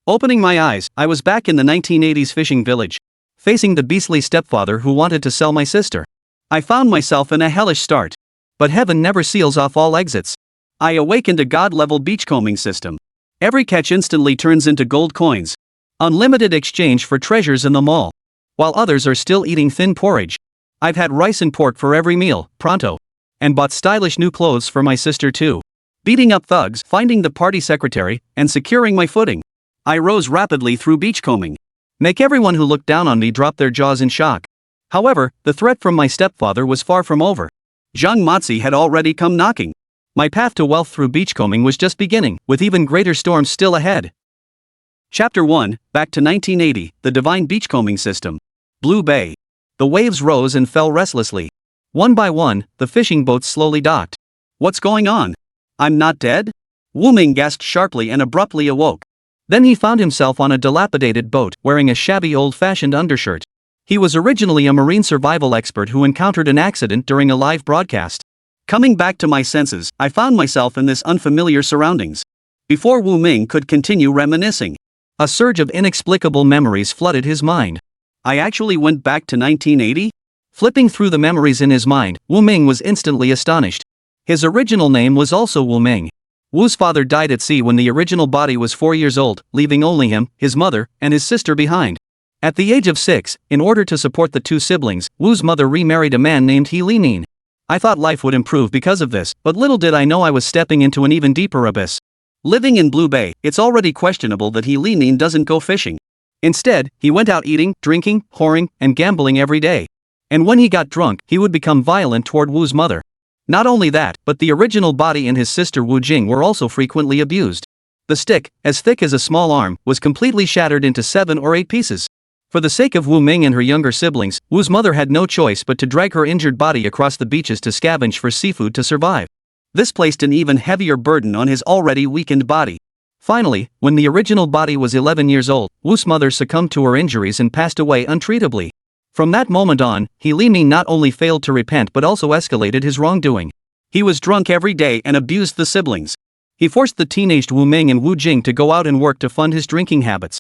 Opening my eyes, I was back in the 1980s fishing village, facing the beastly stepfather who wanted to sell my sister. I found myself in a hellish start. But heaven never seals off all exits. I awakened a god-level beachcombing system. Every catch instantly turns into gold coins. Unlimited exchange for treasures in the mall. While others are still eating thin porridge. I've had rice and pork for every meal, pronto. And bought stylish new clothes for my sister too. Beating up thugs, finding the party secretary, and securing my footing. I rose rapidly through beachcombing. Make everyone who looked down on me drop their jaws in shock. However, the threat from my stepfather was far from over. Zhang Mazi had already come knocking. My path to wealth through beachcombing was just beginning, with even greater storms still ahead. Chapter 1, back to 1980, the divine beachcombing system. Blue Bay. The waves rose and fell restlessly. One by one, the fishing boats slowly docked. What's going on? I'm not dead? Ming gasped sharply and abruptly awoke. Then he found himself on a dilapidated boat, wearing a shabby old-fashioned undershirt. He was originally a marine survival expert who encountered an accident during a live broadcast. Coming back to my senses, I found myself in this unfamiliar surroundings. Before Ming could continue reminiscing, a surge of inexplicable memories flooded his mind. I actually went back to 1980? Flipping through the memories in his mind, Ming was instantly astonished. His original name was also Ming. Wu's father died at sea when the original body was 4 years old, leaving only him, his mother, and his sister behind. At the age of 6, in order to support the two siblings, Wu's mother remarried a man named He Limin. I thought life would improve because of this, but little did I know I was stepping into an even deeper abyss. Living in Blue Bay, it's already questionable that He Limin doesn't go fishing. Instead, he went out eating, drinking, whoring, and gambling every day. And when he got drunk, he would become violent toward Wu's mother. Not only that, but the original body and his sister Wu Jing were also frequently abused. The stick, as thick as a small arm, was completely shattered into 7 or 8 pieces. For the sake of Ming and her younger siblings, Wu's mother had no choice but to drag her injured body across the beaches to scavenge for seafood to survive. This placed an even heavier burden on his already weakened body. Finally, when the original body was 11 years old, Wu's mother succumbed to her injuries and passed away untreatably. From that moment on, He Limin not only failed to repent but also escalated his wrongdoing. He was drunk every day and abused the siblings. He forced the teenaged Ming and Wu Jing to go out and work to fund his drinking habits.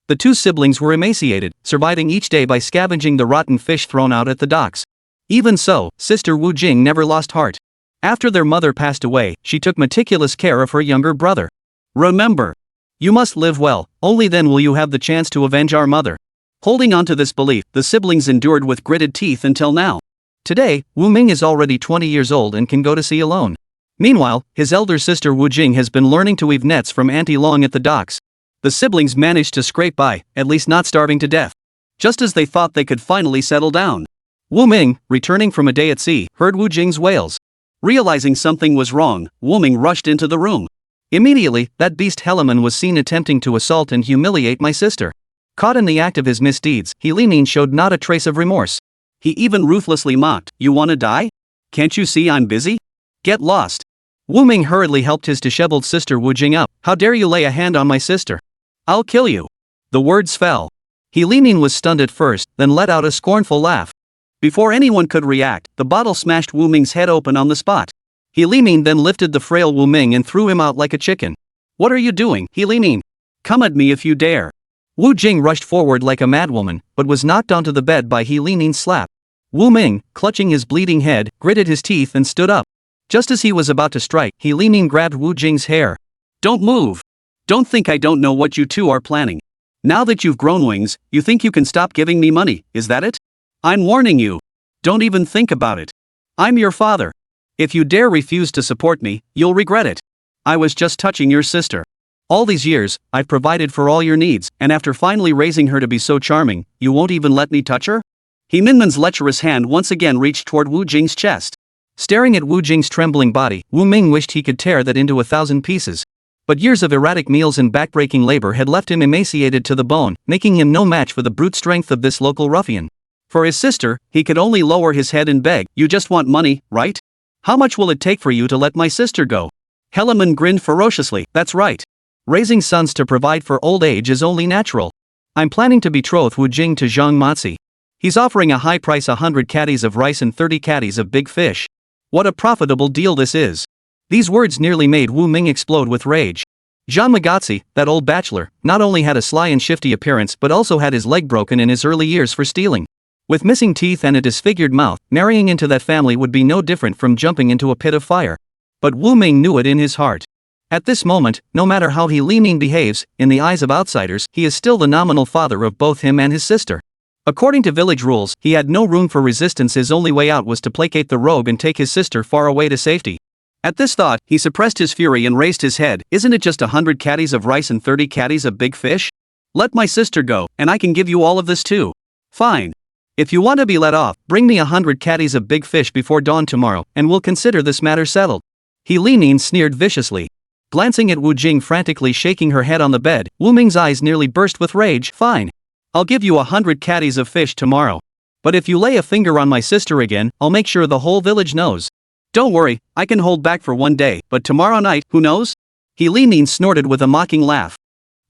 The two siblings were emaciated, surviving each day by scavenging the rotten fish thrown out at the docks. Even so, sister Wu Jing never lost heart. After their mother passed away, she took meticulous care of her younger brother. Remember, you must live well, only then will you have the chance to avenge our mother. Holding on to this belief, the siblings endured with gritted teeth until now. Today, Ming is already 20 years old and can go to sea alone. Meanwhile, his elder sister Wu Jing has been learning to weave nets from Auntie Long at the docks. The siblings managed to scrape by, at least not starving to death. Just as they thought they could finally settle down. Ming, returning from a day at sea, heard Wu Jing's wails. Realizing something was wrong, Ming rushed into the room. Immediately, that beast He Limin was seen attempting to assault and humiliate my sister. Caught in the act of his misdeeds, He Limin showed not a trace of remorse. He even ruthlessly mocked, "You wanna die? Can't you see I'm busy? Get lost." Ming hurriedly helped his disheveled sister Wu Jing up. "How dare you lay a hand on my sister? I'll kill you." The words fell. He Limin was stunned at first, then let out a scornful laugh. Before anyone could react, the bottle smashed Ming's head open on the spot. He Limin then lifted the frail Ming and threw him out like a chicken. "What are you doing, He Limin? Come at me if you dare." Wu Jing rushed forward like a madwoman, but was knocked onto the bed by He Limin's slap. Ming, clutching his bleeding head, gritted his teeth and stood up. Just as he was about to strike, He Limin grabbed Wu Jing's hair. "Don't move. Don't think I don't know what you two are planning. Now that you've grown wings, you think you can stop giving me money, is that it? I'm warning you. Don't even think about it. I'm your father. If you dare refuse to support me, you'll regret it. I was just touching your sister. All these years, I've provided for all your needs, and after finally raising her to be so charming, you won't even let me touch her?" He Limin's lecherous hand once again reached toward Wu Jing's chest. Staring at Wu Jing's trembling body, Ming wished he could tear that into 1,000 pieces. But years of erratic meals and backbreaking labor had left him emaciated to the bone, making him no match for the brute strength of this local ruffian. For his sister, he could only lower his head and beg, "You just want money, right? How much will it take for you to let my sister go?" He Limin grinned ferociously. "That's right. Raising sons to provide for old age is only natural. I'm planning to betroth Wu Jing to Zhang Mazi. He's offering a high price, 100 caddies of rice and 30 caddies of big fish. What a profitable deal this is." These words nearly made Ming explode with rage. Zhang Mazi, that old bachelor, not only had a sly and shifty appearance but also had his leg broken in his early years for stealing. With missing teeth and a disfigured mouth, marrying into that family would be no different from jumping into a pit of fire. But Wu Ming knew it in his heart. At this moment, no matter how He Limin behaves, in the eyes of outsiders, he is still the nominal father of both him and his sister. According to village rules, he had no room for resistance. His only way out was to placate the rogue and take his sister far away to safety. At this thought, he suppressed his fury and raised his head. Isn't it just 100 caddies of rice and 30 caddies of big fish? Let my sister go, and I can give you all of this too. Fine. If you want to be let off, bring me 100 caddies of big fish before dawn tomorrow, and we'll consider this matter settled. He Limin sneered viciously. Glancing at Wu Jing frantically shaking her head on the bed, Wu Ming's eyes nearly burst with rage. Fine. I'll give you 100 caddies of fish tomorrow. But if you lay a finger on my sister again, I'll make sure the whole village knows. Don't worry, I can hold back for one day, but tomorrow night, who knows? He Limin snorted with a mocking laugh.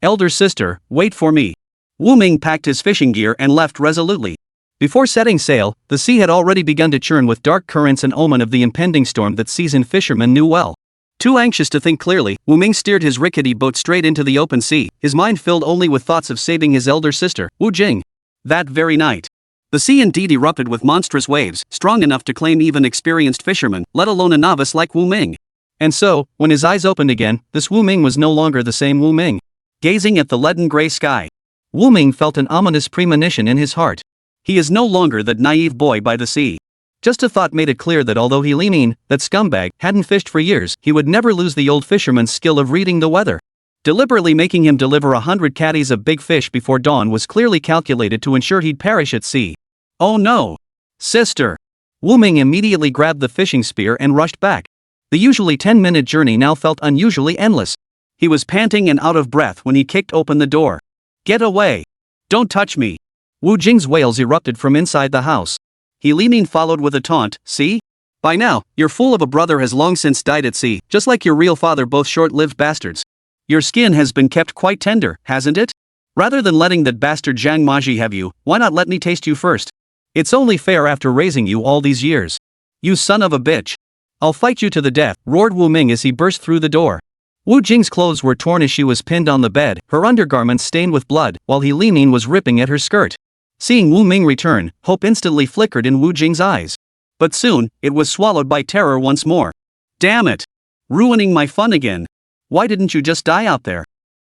Elder sister, wait for me. Wu Ming packed his fishing gear and left resolutely. Before setting sail, the sea had already begun to churn with dark currents, an omen of the impending storm that seasoned fishermen knew well. Too anxious to think clearly, Wu Ming steered his rickety boat straight into the open sea, his mind filled only with thoughts of saving his elder sister, Wu Jing. That very night, the sea indeed erupted with monstrous waves, strong enough to claim even experienced fishermen, let alone a novice like Wu Ming. And so, when his eyes opened again, this Wu Ming was no longer the same Wu Ming. Gazing at the leaden gray sky, Wu Ming felt an ominous premonition in his heart. He is no longer that naive boy by the sea. Just a thought made it clear that although He Limin, that scumbag, hadn't fished for years, he would never lose the old fisherman's skill of reading the weather. Deliberately making him deliver 100 caddies of big fish before dawn was clearly calculated to ensure he'd perish at sea. Oh no! Sister! Wu Ming immediately grabbed the fishing spear and rushed back. The usually 10-minute journey now felt unusually endless. He was panting and out of breath when he kicked open the door. Get away! Don't touch me! Wu Jing's wails erupted from inside the house. He Limin followed with a taunt. See? By now, your fool of a brother has long since died at sea, just like your real father, both short-lived bastards. Your skin has been kept quite tender, hasn't it? Rather than letting that bastard Zhang Mazi have you, why not let me taste you first? It's only fair after raising you all these years. You son of a bitch. I'll fight you to the death, roared Wu Ming as he burst through the door. Wu Jing's clothes were torn as she was pinned on the bed, her undergarments stained with blood, while He Limin was ripping at her skirt. Seeing Wu Ming return, hope instantly flickered in Wu Jing's eyes. But soon, it was swallowed by terror once more. Damn it! Ruining my fun again. Why didn't you just die out there?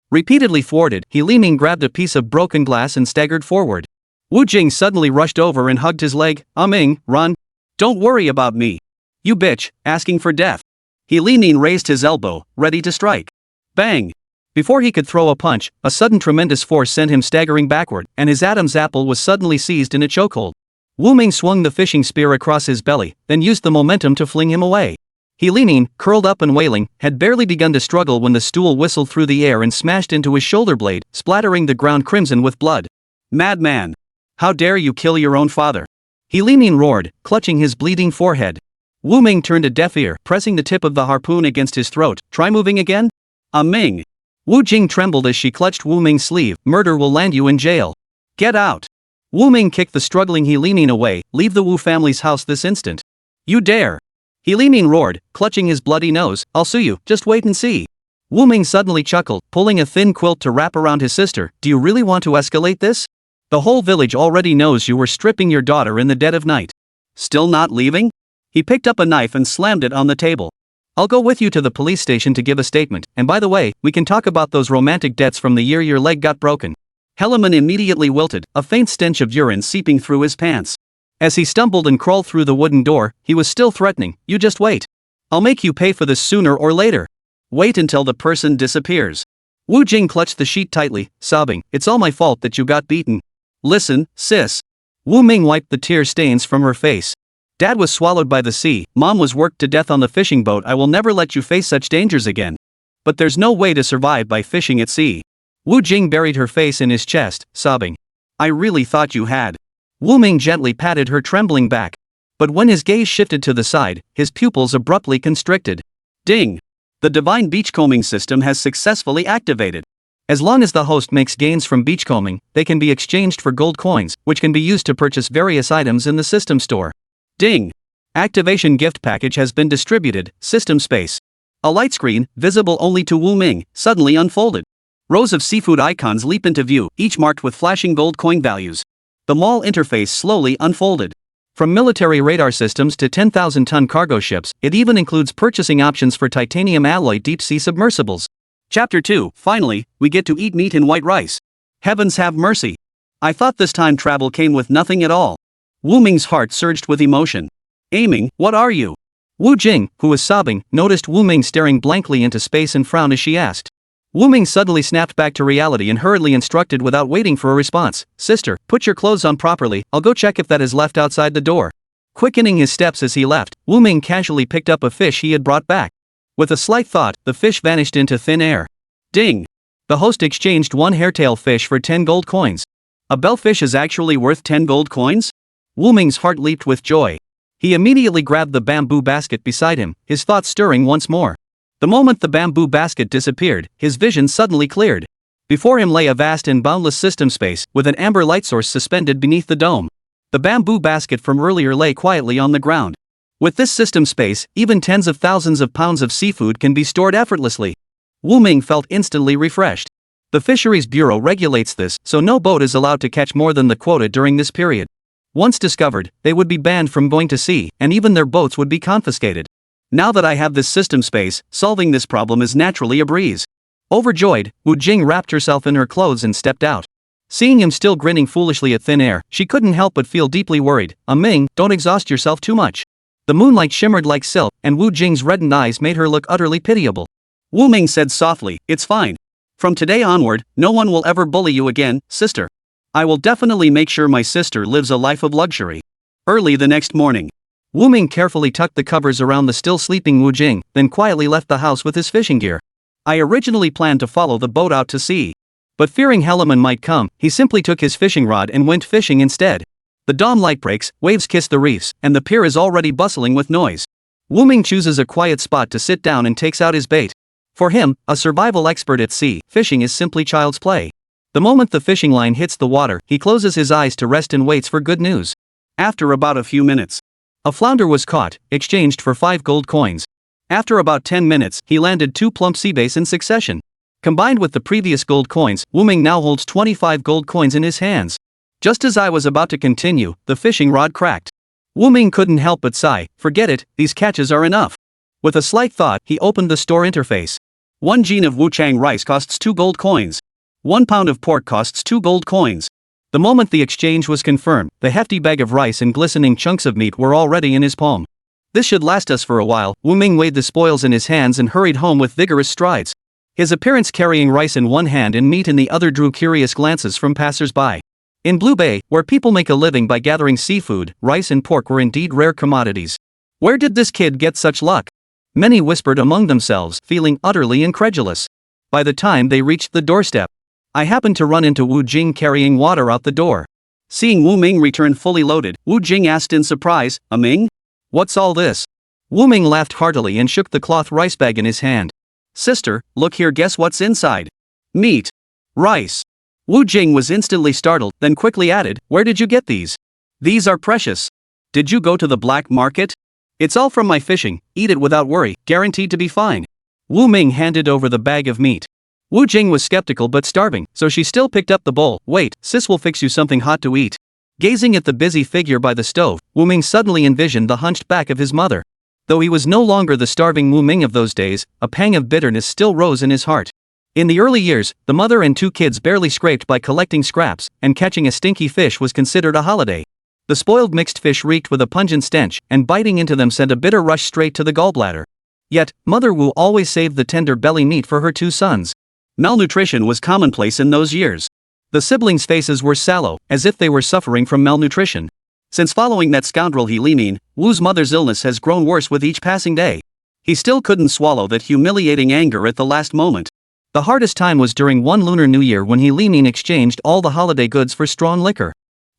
Repeatedly thwarted, He Limin grabbed a piece of broken glass and staggered forward. Wu Jing suddenly rushed over and hugged his leg. Ming, run. Don't worry about me. You bitch, asking for death. He Limin raised his elbow, ready to strike. Bang! Before he could throw a punch, a sudden tremendous force sent him staggering backward, and his Adam's apple was suddenly seized in a chokehold. Wu Ming swung the fishing spear across his belly, then used the momentum to fling him away. He Limin, curled up and wailing, had barely begun to struggle when the stool whistled through the air and smashed into his shoulder blade, splattering the ground crimson with blood. Madman! How dare you kill your own father? He Limin roared, clutching his bleeding forehead. Wu Ming turned a deaf ear, pressing the tip of the harpoon against his throat. Try moving again? Ming! Wu Jing trembled as she clutched Wu Ming's sleeve. Murder will land you in jail. Get out! Wu Ming kicked the struggling He Limin away. Leave the Wu family's house this instant. You dare! He Limin roared, clutching his bloody nose. I'll sue you, just wait and see. Wu Ming suddenly chuckled, pulling a thin quilt to wrap around his sister. Do you really want to escalate this? The whole village already knows you were stripping your daughter in the dead of night. Still not leaving? He picked up a knife and slammed it on the table. I'll go with you to the police station to give a statement, and by the way, we can talk about those romantic debts from the year your leg got broken. He Limin immediately wilted, a faint stench of urine seeping through his pants. As he stumbled and crawled through the wooden door, he was still threatening. You just wait. I'll make you pay for this sooner or later. Wait until the person disappears. Wu Jing clutched the sheet tightly, sobbing, it's all my fault that you got beaten. Listen, sis. Wu Ming wiped the tear stains from her face. Dad was swallowed by the sea, Mom was worked to death on the fishing boat. I will never let you face such dangers again. But there's no way to survive by fishing at sea. Wu Jing buried her face in his chest, sobbing. I really thought you had. Wu Ming gently patted her trembling back. But when his gaze shifted to the side, his pupils abruptly constricted. Ding! The divine beachcombing system has successfully activated. As long as the host makes gains from beachcombing, they can be exchanged for gold coins, which can be used to purchase various items in the system store. Ding! Activation gift package has been distributed, system space. A light screen, visible only to Wu Ming, suddenly unfolded. Rows of seafood icons leap into view, each marked with flashing gold coin values. The mall interface slowly unfolded. From military radar systems to 10,000-ton cargo ships, it even includes purchasing options for titanium alloy deep-sea submersibles. Chapter 2. Finally, we get to eat meat in white rice. Heavens have mercy. I thought this time travel came with nothing at all. Wu Ming's heart surged with emotion. Aiming, what are you? Wu Jing, who was sobbing, noticed Wu Ming staring blankly into space and frowned as she asked. Wu Ming suddenly snapped back to reality and hurriedly instructed without waiting for a response. Sister, put your clothes on properly, I'll go check if that is left outside the door. Quickening his steps as he left, Wu Ming casually picked up a fish he had brought back. With a slight thought, the fish vanished into thin air. Ding! The host exchanged one hairtail fish for 10 gold coins. A bellfish is actually worth 10 gold coins? Wu Ming's heart leaped with joy. He immediately grabbed the bamboo basket beside him, his thoughts stirring once more. The moment the bamboo basket disappeared, his vision suddenly cleared. Before him lay a vast and boundless system space, with an amber light source suspended beneath the dome. The bamboo basket from earlier lay quietly on the ground. With this system space, even tens of thousands of pounds of seafood can be stored effortlessly. Wu Ming felt instantly refreshed. The Fisheries Bureau regulates this, so no boat is allowed to catch more than the quota during this period. Once discovered, they would be banned from going to sea, and even their boats would be confiscated. Now that I have this system space, solving this problem is naturally a breeze. Overjoyed, Wu Jing wrapped herself in her clothes and stepped out. Seeing him still grinning foolishly at thin air, she couldn't help but feel deeply worried. Ming, don't exhaust yourself too much. The moonlight shimmered like silk, and Wu Jing's reddened eyes made her look utterly pitiable. Wu Ming said softly, it's fine. From today onward, no one will ever bully you again, sister. I will definitely make sure my sister lives a life of luxury. Early the next morning, Wu Ming carefully tucked the covers around the still sleeping Wu Jing, then quietly left the house with his fishing gear. I originally planned to follow the boat out to sea. But fearing He Limin might come, he simply took his fishing rod and went fishing instead. The dawn light breaks, waves kiss the reefs, and the pier is already bustling with noise. Wu Ming chooses a quiet spot to sit down and takes out his bait. For him, a survival expert at sea, fishing is simply child's play. The moment the fishing line hits the water, he closes his eyes to rest and waits for good news. After about a few minutes, a flounder was caught, exchanged for 5 gold coins. After about 10 minutes, he landed 2 plump sea bass in succession. Combined with the previous gold coins, Wu Ming now holds 25 gold coins in his hands. Just as I was about to continue, the fishing rod cracked. Wu Ming couldn't help but sigh. Forget it, these catches are enough. With a slight thought, he opened the store interface. 1 gene of Wuchang rice costs 2 gold coins. 1 pound of pork costs 2 gold coins. The moment the exchange was confirmed, the hefty bag of rice and glistening chunks of meat were already in his palm. This should last us for a while. Wu Ming weighed the spoils in his hands and hurried home with vigorous strides. His appearance carrying rice in one hand and meat in the other drew curious glances from passers-by. In Blue Bay, where people make a living by gathering seafood, rice and pork were indeed rare commodities. Where did this kid get such luck? Many whispered among themselves, feeling utterly incredulous. By the time they reached the doorstep, I happened to run into Wu Jing carrying water out the door. Seeing Wu Ming return fully loaded, Wu Jing asked in surprise, Ming? What's all this? Wu Ming laughed heartily and shook the cloth rice bag in his hand. Sister, look here, guess what's inside? Meat. Rice. Wu Jing was instantly startled, then quickly added, where did you get these? These are precious. Did you go to the black market? It's all from my fishing, eat it without worry, guaranteed to be fine. Wu Ming handed over the bag of meat. Wu Jing was skeptical but starving, so she still picked up the bowl. Wait, sis will fix you something hot to eat. Gazing at the busy figure by the stove, Wu Ming suddenly envisioned the hunched back of his mother. Though he was no longer the starving Wu Ming of those days, a pang of bitterness still rose in his heart. In the early years, the mother and 2 kids barely scraped by collecting scraps, and catching a stinky fish was considered a holiday. The spoiled mixed fish reeked with a pungent stench, and biting into them sent a bitter rush straight to the gallbladder. Yet, Mother Wu always saved the tender belly meat for her 2 sons. Malnutrition was commonplace in those years. The siblings' faces were sallow, as if they were suffering from malnutrition. Since following that scoundrel He Limin, Wu's mother's illness has grown worse with each passing day. He still couldn't swallow that humiliating anger at the last moment. The hardest time was during one Lunar New Year when He Limin exchanged all the holiday goods for strong liquor.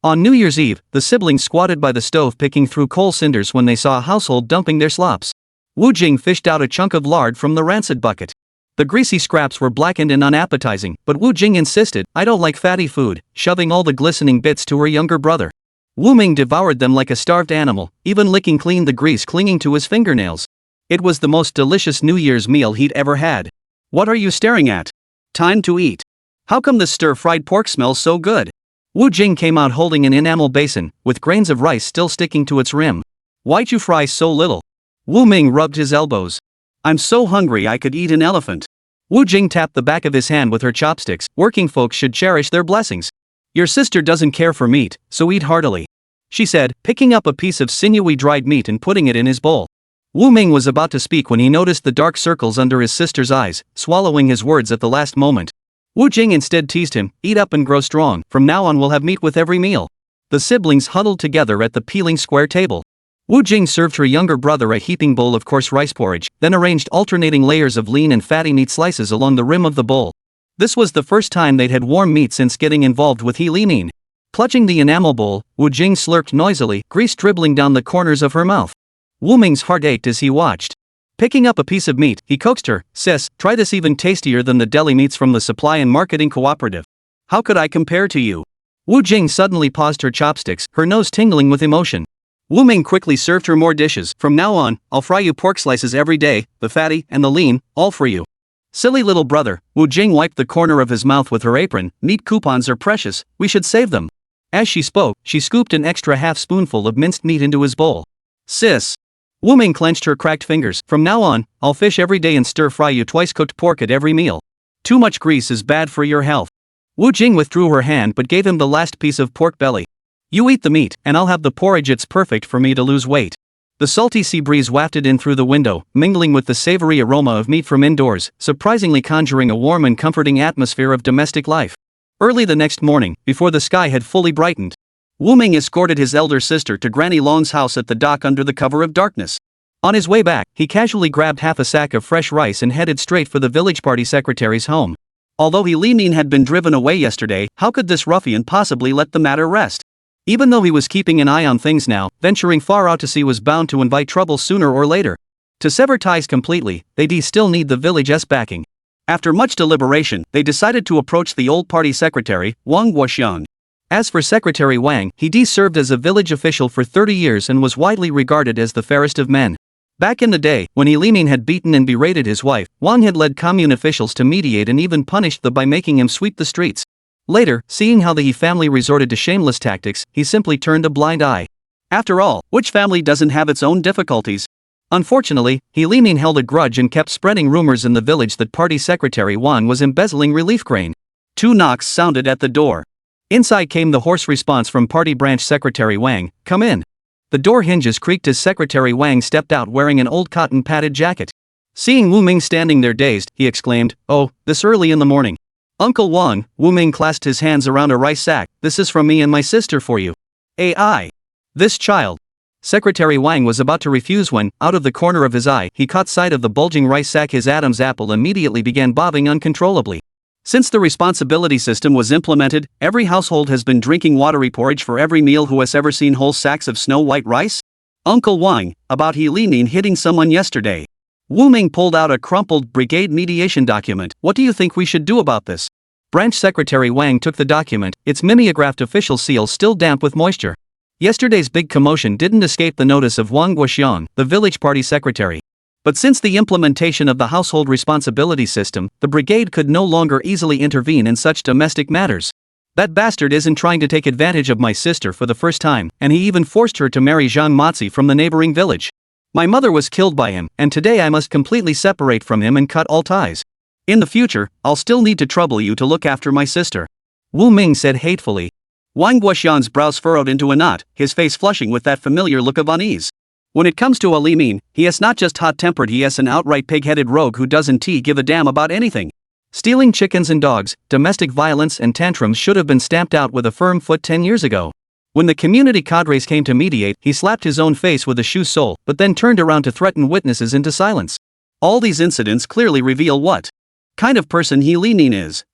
On New Year's Eve, the siblings squatted by the stove picking through coal cinders when they saw a household dumping their slops. Wu Jing fished out a chunk of lard from the rancid bucket. The greasy scraps were blackened and unappetizing, but Wu Jing insisted, I don't like fatty food, shoving all the glistening bits to her younger brother. Wu Ming devoured them like a starved animal, even licking clean the grease clinging to his fingernails. It was the most delicious New Year's meal he'd ever had. What are you staring at? Time to eat. How come this stir-fried pork smells so good? Wu Jing came out holding an enamel basin, with grains of rice still sticking to its rim. Why'd you fry so little? Wu Ming rubbed his elbows. I'm so hungry I could eat an elephant. Wu Jing tapped the back of his hand with her chopsticks. Working folks should cherish their blessings. Your sister doesn't care for meat, so eat heartily, she said, picking up a piece of sinewy dried meat and putting it in his bowl. Wu Ming was about to speak when he noticed the dark circles under his sister's eyes, swallowing his words at the last moment. Wu Jing instead teased him, eat up and grow strong, from now on we'll have meat with every meal. The siblings huddled together at the peeling square table. Wu Jing served her younger brother a heaping bowl of coarse rice porridge, then arranged alternating layers of lean and fatty meat slices along the rim of the bowl. This was the first time they'd had warm meat since getting involved with He Limin. Clutching the enamel bowl, Wu Jing slurped noisily, grease dribbling down the corners of her mouth. Wu Ming's heart ached as he watched. Picking up a piece of meat, he coaxed her, sis, try this even tastier than the deli meats from the supply and marketing cooperative. How could I compare to you? Wu Jing suddenly paused her chopsticks, her nose tingling with emotion. Wu Ming quickly served her more dishes. From now on, I'll fry you pork slices every day, the fatty and the lean, all for you. Silly little brother, Wu Jing wiped the corner of his mouth with her apron, meat coupons are precious, we should save them. As she spoke, she scooped an extra half-spoonful of minced meat into his bowl. Sis. Wu Ming clenched her cracked fingers. From now on, I'll fish every day and stir-fry you twice-cooked pork at every meal. Too much grease is bad for your health. Wu Jing withdrew her hand but gave him the last piece of pork belly. You eat the meat, and I'll have the porridge. It's perfect for me to lose weight. The salty sea breeze wafted in through the window, mingling with the savory aroma of meat from indoors, surprisingly conjuring a warm and comforting atmosphere of domestic life. Early the next morning, before the sky had fully brightened, Wu Ming escorted his elder sister to Granny Long's house at the dock under the cover of darkness. On his way back, he casually grabbed half a sack of fresh rice and headed straight for the village party secretary's home. Although He Limin had been driven away yesterday, how could this ruffian possibly let the matter rest? Even though he was keeping an eye on things now, venturing far out to sea was bound to invite trouble sooner or later. To sever ties completely, they'd still need the village's backing. After much deliberation, they decided to approach the old party secretary, Wang Guoxiang. As for Secretary Wang, he served as a village official for 30 years and was widely regarded as the fairest of men. Back in the day, when He Limin had beaten and berated his wife, Wang had led commune officials to mediate and even punished them by making him sweep the streets. Later, seeing how the He family resorted to shameless tactics, he simply turned a blind eye. After all, which family doesn't have its own difficulties? Unfortunately, He Limin held a grudge and kept spreading rumors in the village that party secretary Wang was embezzling relief grain. 2 knocks sounded at the door. Inside came the hoarse response from party branch secretary Wang, come in. The door hinges creaked as Secretary Wang stepped out wearing an old cotton padded jacket. Seeing Wu Ming standing there dazed, he exclaimed, oh, this early in the morning. Uncle Wang, Wu Ming clasped his hands around a rice sack, this is from me and my sister for you. AI. This child. Secretary Wang was about to refuse when, out of the corner of his eye, he caught sight of the bulging rice sack. His Adam's apple immediately began bobbing uncontrollably. Since the responsibility system was implemented, every household has been drinking watery porridge for every meal. Who has ever seen whole sacks of snow-white rice? Uncle Wang, about He Limin hitting someone yesterday. Wu Ming pulled out a crumpled brigade mediation document. What do you think we should do about this? Branch Secretary Wang took the document, its mimeographed official seal still damp with moisture. Yesterday's big commotion didn't escape the notice of Wang Guoxiang, the village party secretary. But since the implementation of the household responsibility system, the brigade could no longer easily intervene in such domestic matters. That bastard isn't trying to take advantage of my sister for the first time, and he even forced her to marry Zhang Mazi from the neighboring village. My mother was killed by him, and today I must completely separate from him and cut all ties. In the future, I'll still need to trouble you to look after my sister. Wu Ming said hatefully. Wang Guoxiang's brows furrowed into a knot, his face flushing with that familiar look of unease. When it comes to He Limin, he is not just hot-tempered, he is an outright pig-headed rogue who doesn't give a damn about anything. Stealing chickens and dogs, domestic violence and tantrums should have been stamped out with a firm foot 10 years ago. When the community cadres came to mediate, he slapped his own face with a shoe sole, but then turned around to threaten witnesses into silence. All these incidents clearly reveal what kind of person He Limin is.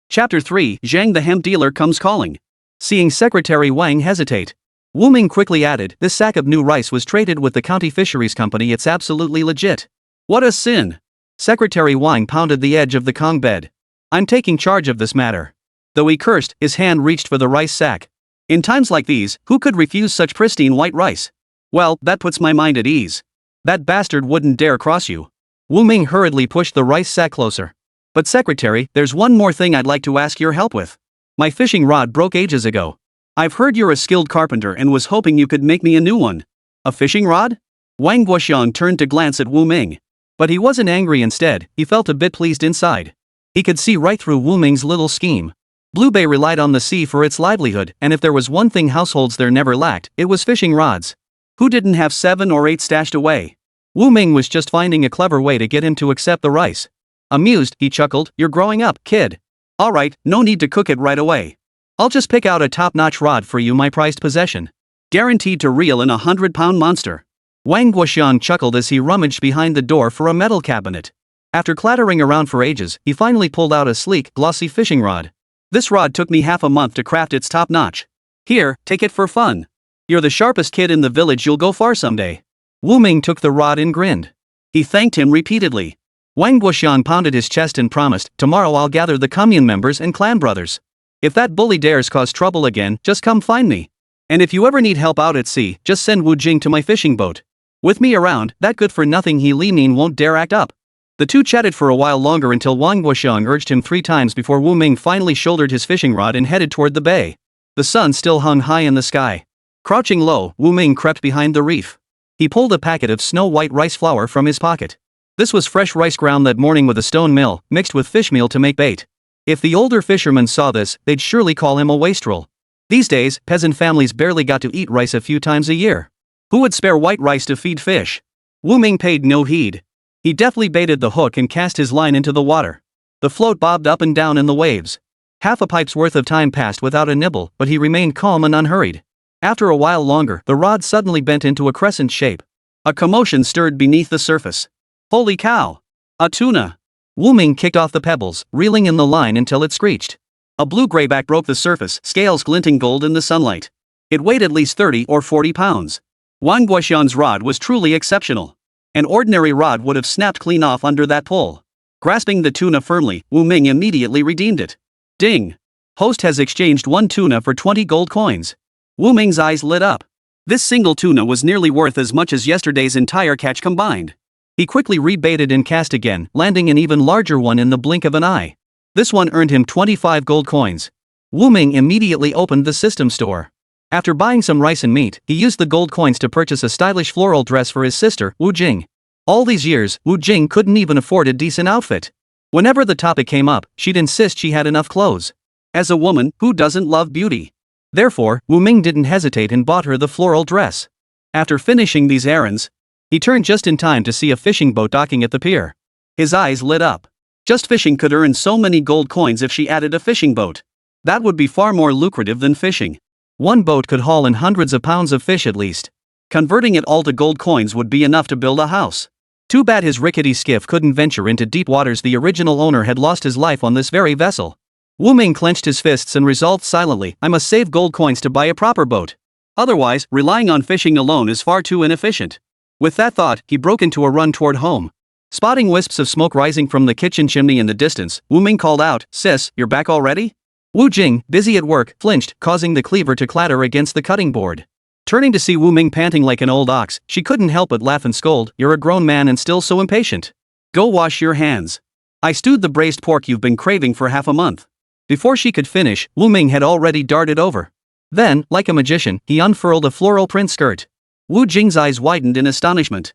Chapter 3, Zhang the hemp dealer comes calling. Seeing Secretary Wang hesitate, Wu Ming quickly added, this sack of new rice was traded with the county fisheries company, it's absolutely legit. What a sin. Secretary Wang pounded the edge of the Kong bed. I'm taking charge of this matter. Though he cursed, his hand reached for the rice sack. In times like these, who could refuse such pristine white rice? Well, that puts my mind at ease. That bastard wouldn't dare cross you. Wu Ming hurriedly pushed the rice sack closer. But secretary, there's one more thing I'd like to ask your help with. My fishing rod broke ages ago. I've heard you're a skilled carpenter and was hoping you could make me a new one. A fishing rod? Wang Guoxiang turned to glance at Wu Ming. But he wasn't angry. Instead, he felt a bit pleased inside. He could see right through Wu Ming's little scheme. Blue Bay relied on the sea for its livelihood, and if there was one thing households there never lacked, it was fishing rods. Who didn't have 7 or 8 stashed away? Wu Ming was just finding a clever way to get him to accept the rice. Amused, he chuckled, "You're growing up, kid. Alright, no need to cook it right away. I'll just pick out a top-notch rod for you, my prized possession. Guaranteed to reel in a 100-pound monster." Wang Guoxiang chuckled as he rummaged behind the door for a metal cabinet. After clattering around for ages, he finally pulled out a sleek, glossy fishing rod. "This rod took me half a month to craft. Its top notch. Here, take it for fun. You're the sharpest kid in the village. You'll go far someday." Wu Ming took the rod and grinned. He thanked him repeatedly. Wang Guoxiang pounded his chest and promised, "Tomorrow I'll gather the commune members and clan brothers. If that bully dares cause trouble again, just come find me. And if you ever need help out at sea, just send Wu Jing to my fishing boat. With me around, that good-for-nothing He Limin won't dare act up." The two chatted for a while longer until Wang Guoxiang urged him 3 times before Wu Ming finally shouldered his fishing rod and headed toward the bay. The sun still hung high in the sky. Crouching low, Wu Ming crept behind the reef. He pulled a packet of snow-white rice flour from his pocket. This was fresh rice ground that morning with a stone mill, mixed with fish meal to make bait. If the older fishermen saw this, they'd surely call him a wastrel. These days, peasant families barely got to eat rice a few times a year. Who would spare white rice to feed fish? Wu Ming paid no heed. He deftly baited the hook and cast his line into the water. The float bobbed up and down in the waves. Half a pipe's worth of time passed without a nibble, but he remained calm and unhurried. After a while longer, the rod suddenly bent into a crescent shape. A commotion stirred beneath the surface. Holy cow! A tuna! Wu Ming kicked off the pebbles, reeling in the line until it screeched. A blue grayback broke the surface, scales glinting gold in the sunlight. It weighed at least 30 or 40 pounds. Wang Guoxiang's rod was truly exceptional. An ordinary rod would have snapped clean off under that pull. Grasping the tuna firmly, Wu Ming immediately redeemed it. Ding! Host has exchanged 1 tuna for 20 gold coins. Wu Ming's eyes lit up. This single tuna was nearly worth as much as yesterday's entire catch combined. He quickly rebaited and cast again, landing an even larger one in the blink of an eye. This one earned him 25 gold coins. Wu Ming immediately opened the system store. After buying some rice and meat, he used the gold coins to purchase a stylish floral dress for his sister, Wu Jing. All these years, Wu Jing couldn't even afford a decent outfit. Whenever the topic came up, she'd insist she had enough clothes. As a woman, who doesn't love beauty? Therefore, Wu Ming didn't hesitate and bought her the floral dress. After finishing these errands, he turned just in time to see a fishing boat docking at the pier. His eyes lit up. Just fishing could earn so many gold coins if she added a fishing boat. That would be far more lucrative than fishing. One boat could haul in hundreds of pounds of fish at least. Converting it all to gold coins would be enough to build a house. Too bad his rickety skiff couldn't venture into deep waters. The original owner had lost his life on this very vessel. Wu Ming clenched his fists and resolved silently, "I must save gold coins to buy a proper boat. Otherwise, relying on fishing alone is far too inefficient." With that thought, he broke into a run toward home. Spotting wisps of smoke rising from the kitchen chimney in the distance, Wu Ming called out, "Sis, you're back already?" Wu Jing, busy at work, flinched, causing the cleaver to clatter against the cutting board. Turning to see Wu Ming panting like an old ox, she couldn't help but laugh and scold, "You're a grown man and still so impatient. Go wash your hands. I stewed the braised pork you've been craving for half a month." Before she could finish, Wu Ming had already darted over. Then, like a magician, he unfurled a floral print skirt. Wu Jing's eyes widened in astonishment.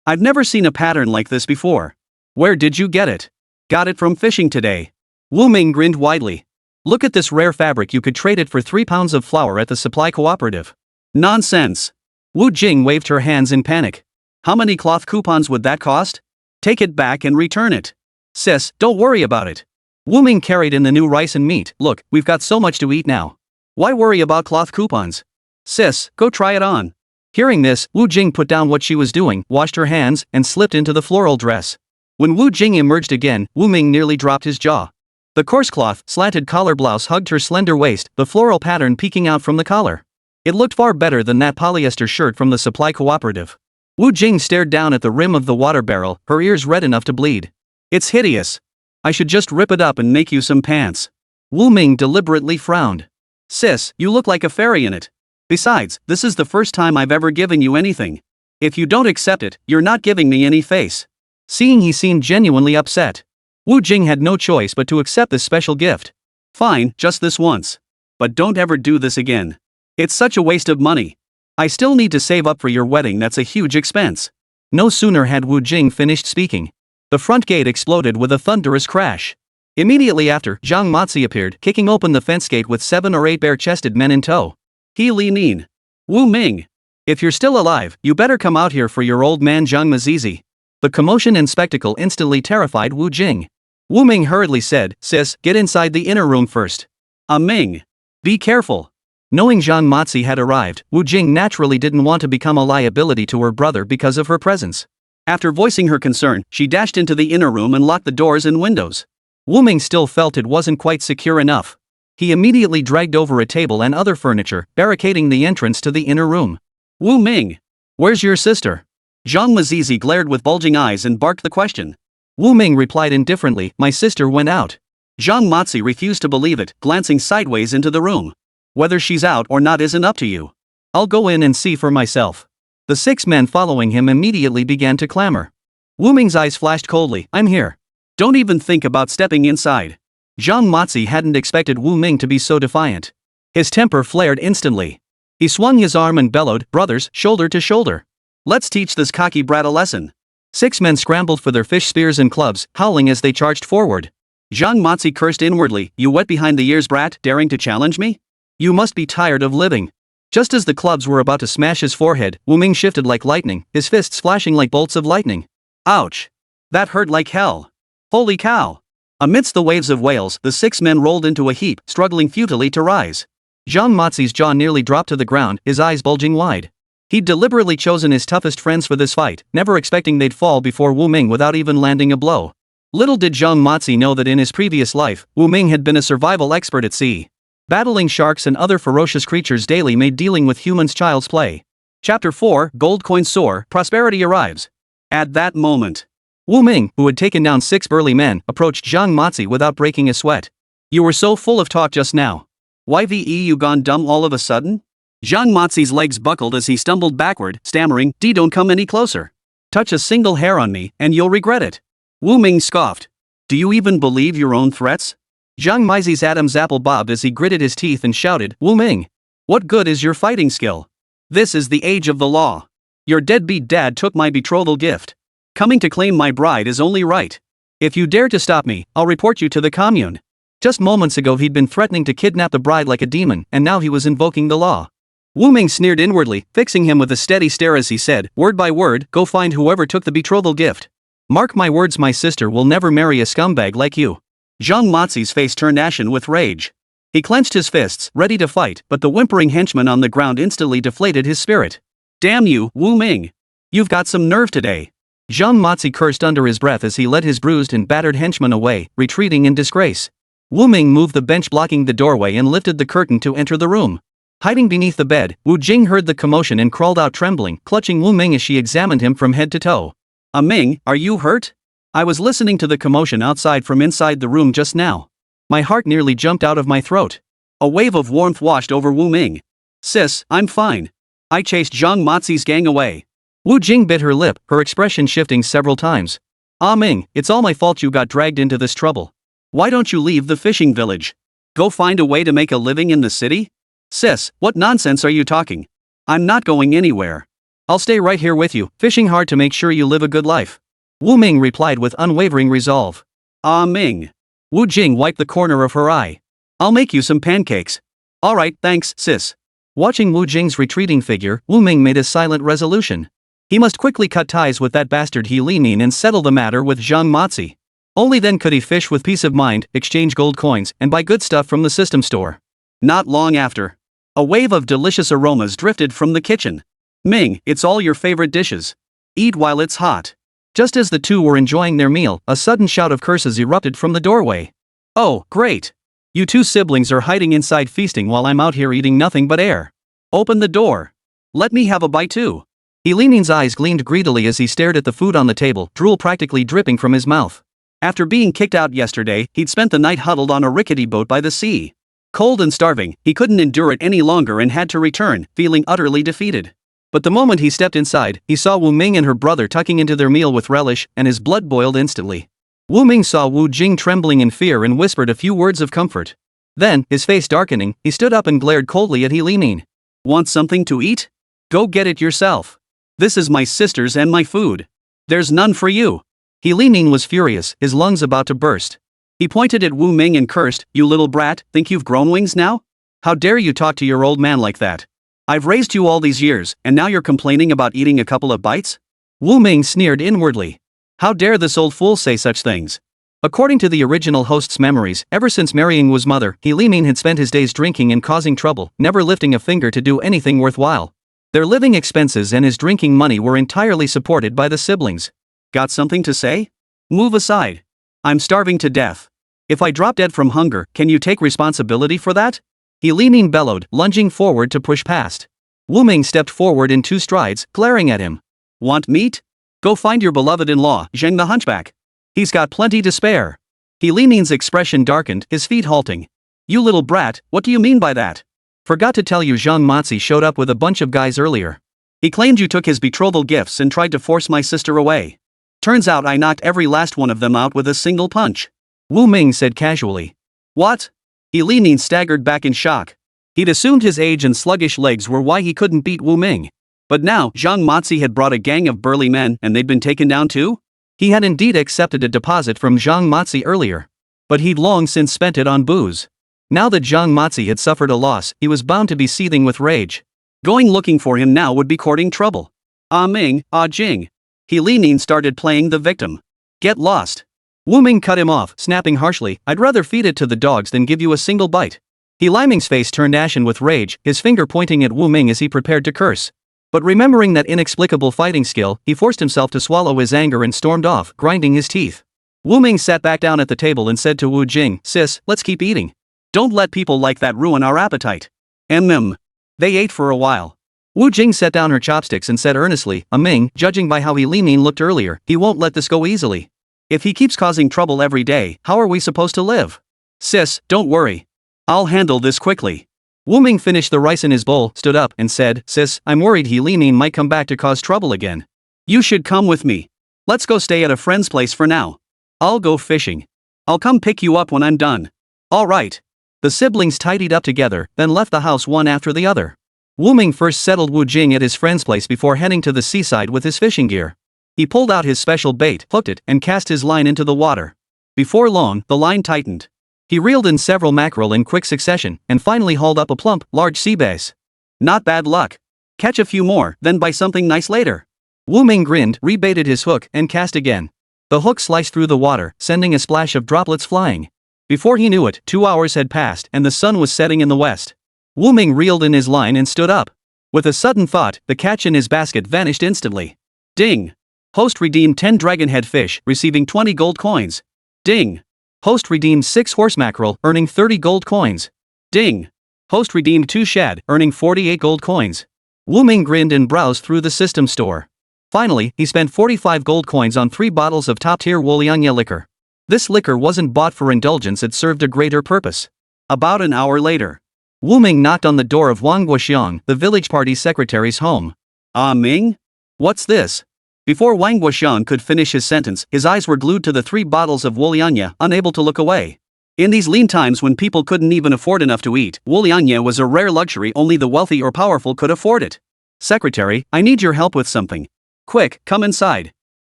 I've never seen a pattern like this before. Where did you get it?" "Got it from fishing today." Wu Ming grinned widely. "Look at this rare fabric. You could trade it for 3 pounds of flour at the supply cooperative." "Nonsense." Wu Jing waved her hands in panic. "How many cloth coupons would that cost? Take it back and return it." "Sis, don't worry about it." Wu Ming carried in the new rice and meat. "Look, we've got so much to eat now. Why worry about cloth coupons? Sis, go try it on." Hearing this, Wu Jing put down what she was doing, washed her hands, and slipped into the floral dress. When Wu Jing emerged again, Wu Ming nearly dropped his jaw. The coarse cloth, slanted collar blouse hugged her slender waist, the floral pattern peeking out from the collar. It looked far better than that polyester shirt from the supply cooperative. Wu Jing stared down at the rim of the water barrel, her ears red enough to bleed. "It's hideous. I should just rip it up and make you some pants." Wu Ming deliberately frowned. "Sis, you look like a fairy in it. Besides, this is the first time I've ever given you anything. If you don't accept it, you're not giving me any face. Seeing he seemed genuinely upset, Wu Jing had no choice but to accept this special gift. Fine, just this once. But don't ever do this again. It's such a waste of money. I still need to save up for your wedding, that's a huge expense. No sooner had Wu Jing finished speaking, the front gate exploded with a thunderous crash. Immediately after, Zhang Mazi appeared, kicking open the fence gate with 7 or 8 bare-chested men in tow. He Limin. Wu Ming. If you're still alive, you better come out here for your old man Zhang Mazi. The commotion and spectacle instantly terrified Wu Jing. Wu Ming hurriedly said, "Sis, get inside the inner room first." Ming. Be careful. Knowing Zhang Mazi had arrived, Wu Jing naturally didn't want to become a liability to her brother because of her presence. After voicing her concern, she dashed into the inner room and locked the doors and windows. Wu Ming still felt it wasn't quite secure enough. He immediately dragged over a table and other furniture, barricading the entrance to the inner room. Wu Ming. Where's your sister? Zhang Mazi glared with bulging eyes and barked the question. Wu Ming replied indifferently, "My sister went out." Zhang Mazi refused to believe it, glancing sideways into the room. "Whether she's out or not isn't up to you. I'll go in and see for myself." The 6 men following him immediately began to clamor. Wu Ming's eyes flashed coldly. "I'm here. Don't even think about stepping inside." Zhang Mazi hadn't expected Wu Ming to be so defiant. His temper flared instantly. He swung his arm and bellowed, "Brothers, shoulder to shoulder. Let's teach this cocky brat a lesson." 6 men scrambled for their fish spears and clubs, howling as they charged forward. Zhang Mazi cursed inwardly, "You wet behind the ears brat, daring to challenge me? You must be tired of living." Just as the clubs were about to smash his forehead, Wu Ming shifted like lightning, his fists flashing like bolts of lightning. Ouch! That hurt like hell. Holy cow! Amidst the waves of wails, the 6 men rolled into a heap, struggling futilely to rise. Zhang Mazi's jaw nearly dropped to the ground, his eyes bulging wide. He'd deliberately chosen his toughest friends for this fight, never expecting they'd fall before Wu Ming without even landing a blow. Little did Zhang Mazi know that in his previous life, Wu Ming had been a survival expert at sea. Battling sharks and other ferocious creatures daily made dealing with humans child's play. Chapter 4, Gold Coins Soar, Prosperity Arrives. At that moment, Wu Ming, who had taken down 6 burly men, approached Zhang Mazi without breaking a sweat. "You were so full of talk just now. YVE you gone dumb all of a sudden?" Zhang Mazi's legs buckled as he stumbled backward, stammering, "Don't come any closer. Touch a single hair on me, and you'll regret it." Wu Ming scoffed. "Do you even believe your own threats?" Zhang Mazi's Adam's apple bobbed as he gritted his teeth and shouted, "Wu Ming, what good is your fighting skill? This is the age of the law. Your deadbeat dad took my betrothal gift. Coming to claim my bride is only right. If you dare to stop me, I'll report you to the commune." Just moments ago he'd been threatening to kidnap the bride like a demon, and now he was invoking the law. Wu Ming sneered inwardly, fixing him with a steady stare as he said, "Word by word, go find whoever took the betrothal gift. Mark my words, my sister will never marry a scumbag like you." Zhang Mazi's face turned ashen with rage. He clenched his fists, ready to fight, but the whimpering henchman on the ground instantly deflated his spirit. "Damn you, Wu Ming. You've got some nerve today." Zhang Mazi cursed under his breath as he led his bruised and battered henchman away, retreating in disgrace. Wu Ming moved the bench blocking the doorway and lifted the curtain to enter the room. Hiding beneath the bed, Wu Jing heard the commotion and crawled out trembling, clutching Wu Ming as she examined him from head to toe. "Ming, are you hurt? I was listening to the commotion outside from inside the room just now. My heart nearly jumped out of my throat." A wave of warmth washed over Wu Ming. "Sis, I'm fine. I chased Zhang Mazi's gang away." Wu Jing bit her lip, her expression shifting several times. Ming, it's all my fault you got dragged into this trouble. Why don't you leave the fishing village? Go find a way to make a living in the city? Sis, what nonsense are you talking? I'm not going anywhere. I'll stay right here with you, fishing hard to make sure you live a good life. Wu Ming replied with unwavering resolve. Ming. Wu Jing wiped the corner of her eye. I'll make you some pancakes. Alright, thanks, sis. Watching Wu Jing's retreating figure, Wu Ming made a silent resolution. He must quickly cut ties with that bastard He Limin and settle the matter with Zhang Mazi. Only then could he fish with peace of mind, exchange gold coins, and buy good stuff from the system store. Not long after, a wave of delicious aromas drifted from the kitchen. Ming, it's all your favorite dishes. Eat while it's hot. Just as the two were enjoying their meal, a sudden shout of curses erupted from the doorway. Oh, great. You two siblings are hiding inside feasting while I'm out here eating nothing but air. Open the door. Let me have a bite too. He Limin's eyes gleamed greedily as he stared at the food on the table, drool practically dripping from his mouth. After being kicked out yesterday, he'd spent the night huddled on a rickety boat by the sea. Cold and starving, he couldn't endure it any longer and had to return, feeling utterly defeated. But the moment he stepped inside, he saw Wu Ming and her brother tucking into their meal with relish, and his blood boiled instantly. Wu Ming saw Wu Jing trembling in fear and whispered a few words of comfort. Then, his face darkening, he stood up and glared coldly at He Limin. Want something to eat? Go get it yourself. This is my sister's and my food. There's none for you. He Limin was furious, his lungs about to burst. He pointed at Wu Ming and cursed, "You little brat, think you've grown wings now? How dare you talk to your old man like that? I've raised you all these years, and now you're complaining about eating a couple of bites?" Wu Ming sneered inwardly. How dare this old fool say such things? According to the original host's memories, ever since marrying Wu's mother, He Limin had spent his days drinking and causing trouble, never lifting a finger to do anything worthwhile. Their living expenses and his drinking money were entirely supported by the siblings. Got something to say? Move aside. I'm starving to death. If I drop dead from hunger, can you take responsibility for that? He Limin bellowed, lunging forward to push past. Wu Ming stepped forward in 2 strides, glaring at him. Want meat? Go find your beloved-in-law, Zhang the hunchback. He's got plenty to spare. He Limin's expression darkened, his feet halting. You little brat, what do you mean by that? Forgot to tell you Zhang Mazi showed up with a bunch of guys earlier. He claimed you took his betrothal gifts and tried to force my sister away. Turns out I knocked every last one of them out with a single punch. Wu Ming said casually. What? He Limin staggered back in shock. He'd assumed his age and sluggish legs were why he couldn't beat Wu Ming. But now, Zhang Mazi had brought a gang of burly men and they'd been taken down too? He had indeed accepted a deposit from Zhang Mazi earlier. But he'd long since spent it on booze. Now that Zhang Mazi had suffered a loss, he was bound to be seething with rage. Going looking for him now would be courting trouble. Ah Ming, ah Jing. He Limin started playing the victim. Get lost. Wu Ming cut him off, snapping harshly, I'd rather feed it to the dogs than give you a single bite. He Liming's face turned ashen with rage, his finger pointing at Wu Ming as he prepared to curse. But remembering that inexplicable fighting skill, he forced himself to swallow his anger and stormed off, grinding his teeth. Wu Ming sat back down at the table and said to Wu Jing, Sis, let's keep eating. Don't let people like that ruin our appetite. They ate for a while. Wu Jing set down her chopsticks and said earnestly, Ming, judging by how He Limin looked earlier, he won't let this go easily. If he keeps causing trouble every day, how are we supposed to live? Sis, don't worry. I'll handle this quickly. Wu Ming finished the rice in his bowl, stood up, and said, Sis, I'm worried He Limin might come back to cause trouble again. You should come with me. Let's go stay at a friend's place for now. I'll go fishing. I'll come pick you up when I'm done. All right. The siblings tidied up together, then left the house one after the other. Wu Ming first settled Wu Jing at his friend's place before heading to the seaside with his fishing gear. He pulled out his special bait, hooked it, and cast his line into the water. Before long, the line tightened. He reeled in several mackerel in quick succession, and finally hauled up a plump, large sea bass. Not bad luck. Catch a few more, then buy something nice later. Wu Ming grinned, rebaited his hook, and cast again. The hook sliced through the water, sending a splash of droplets flying. Before he knew it, 2 hours had passed and the sun was setting in the west. Wu Ming reeled in his line and stood up. With a sudden thought, the catch in his basket vanished instantly. Ding! Host redeemed 10 dragonhead fish, receiving 20 gold coins. Ding! Host redeemed 6 horse mackerel, earning 30 gold coins. Ding! Host redeemed 2 shad, earning 48 gold coins. Wu Ming grinned and browsed through the system store. Finally, he spent 45 gold coins on 3 bottles of top-tier Wuliangye liquor. This liquor wasn't bought for indulgence, it served a greater purpose. About an hour later, Wu Ming knocked on the door of Wang Guoxiang, the village party secretary's home. Ah Ming? What's this? Before Wang Guoxiang could finish his sentence, his eyes were glued to the 3 bottles of Wuliangye, unable to look away. In these lean times when people couldn't even afford enough to eat, Wuliangye was a rare luxury, only the wealthy or powerful could afford it. Secretary, I need your help with something. Quick, come inside.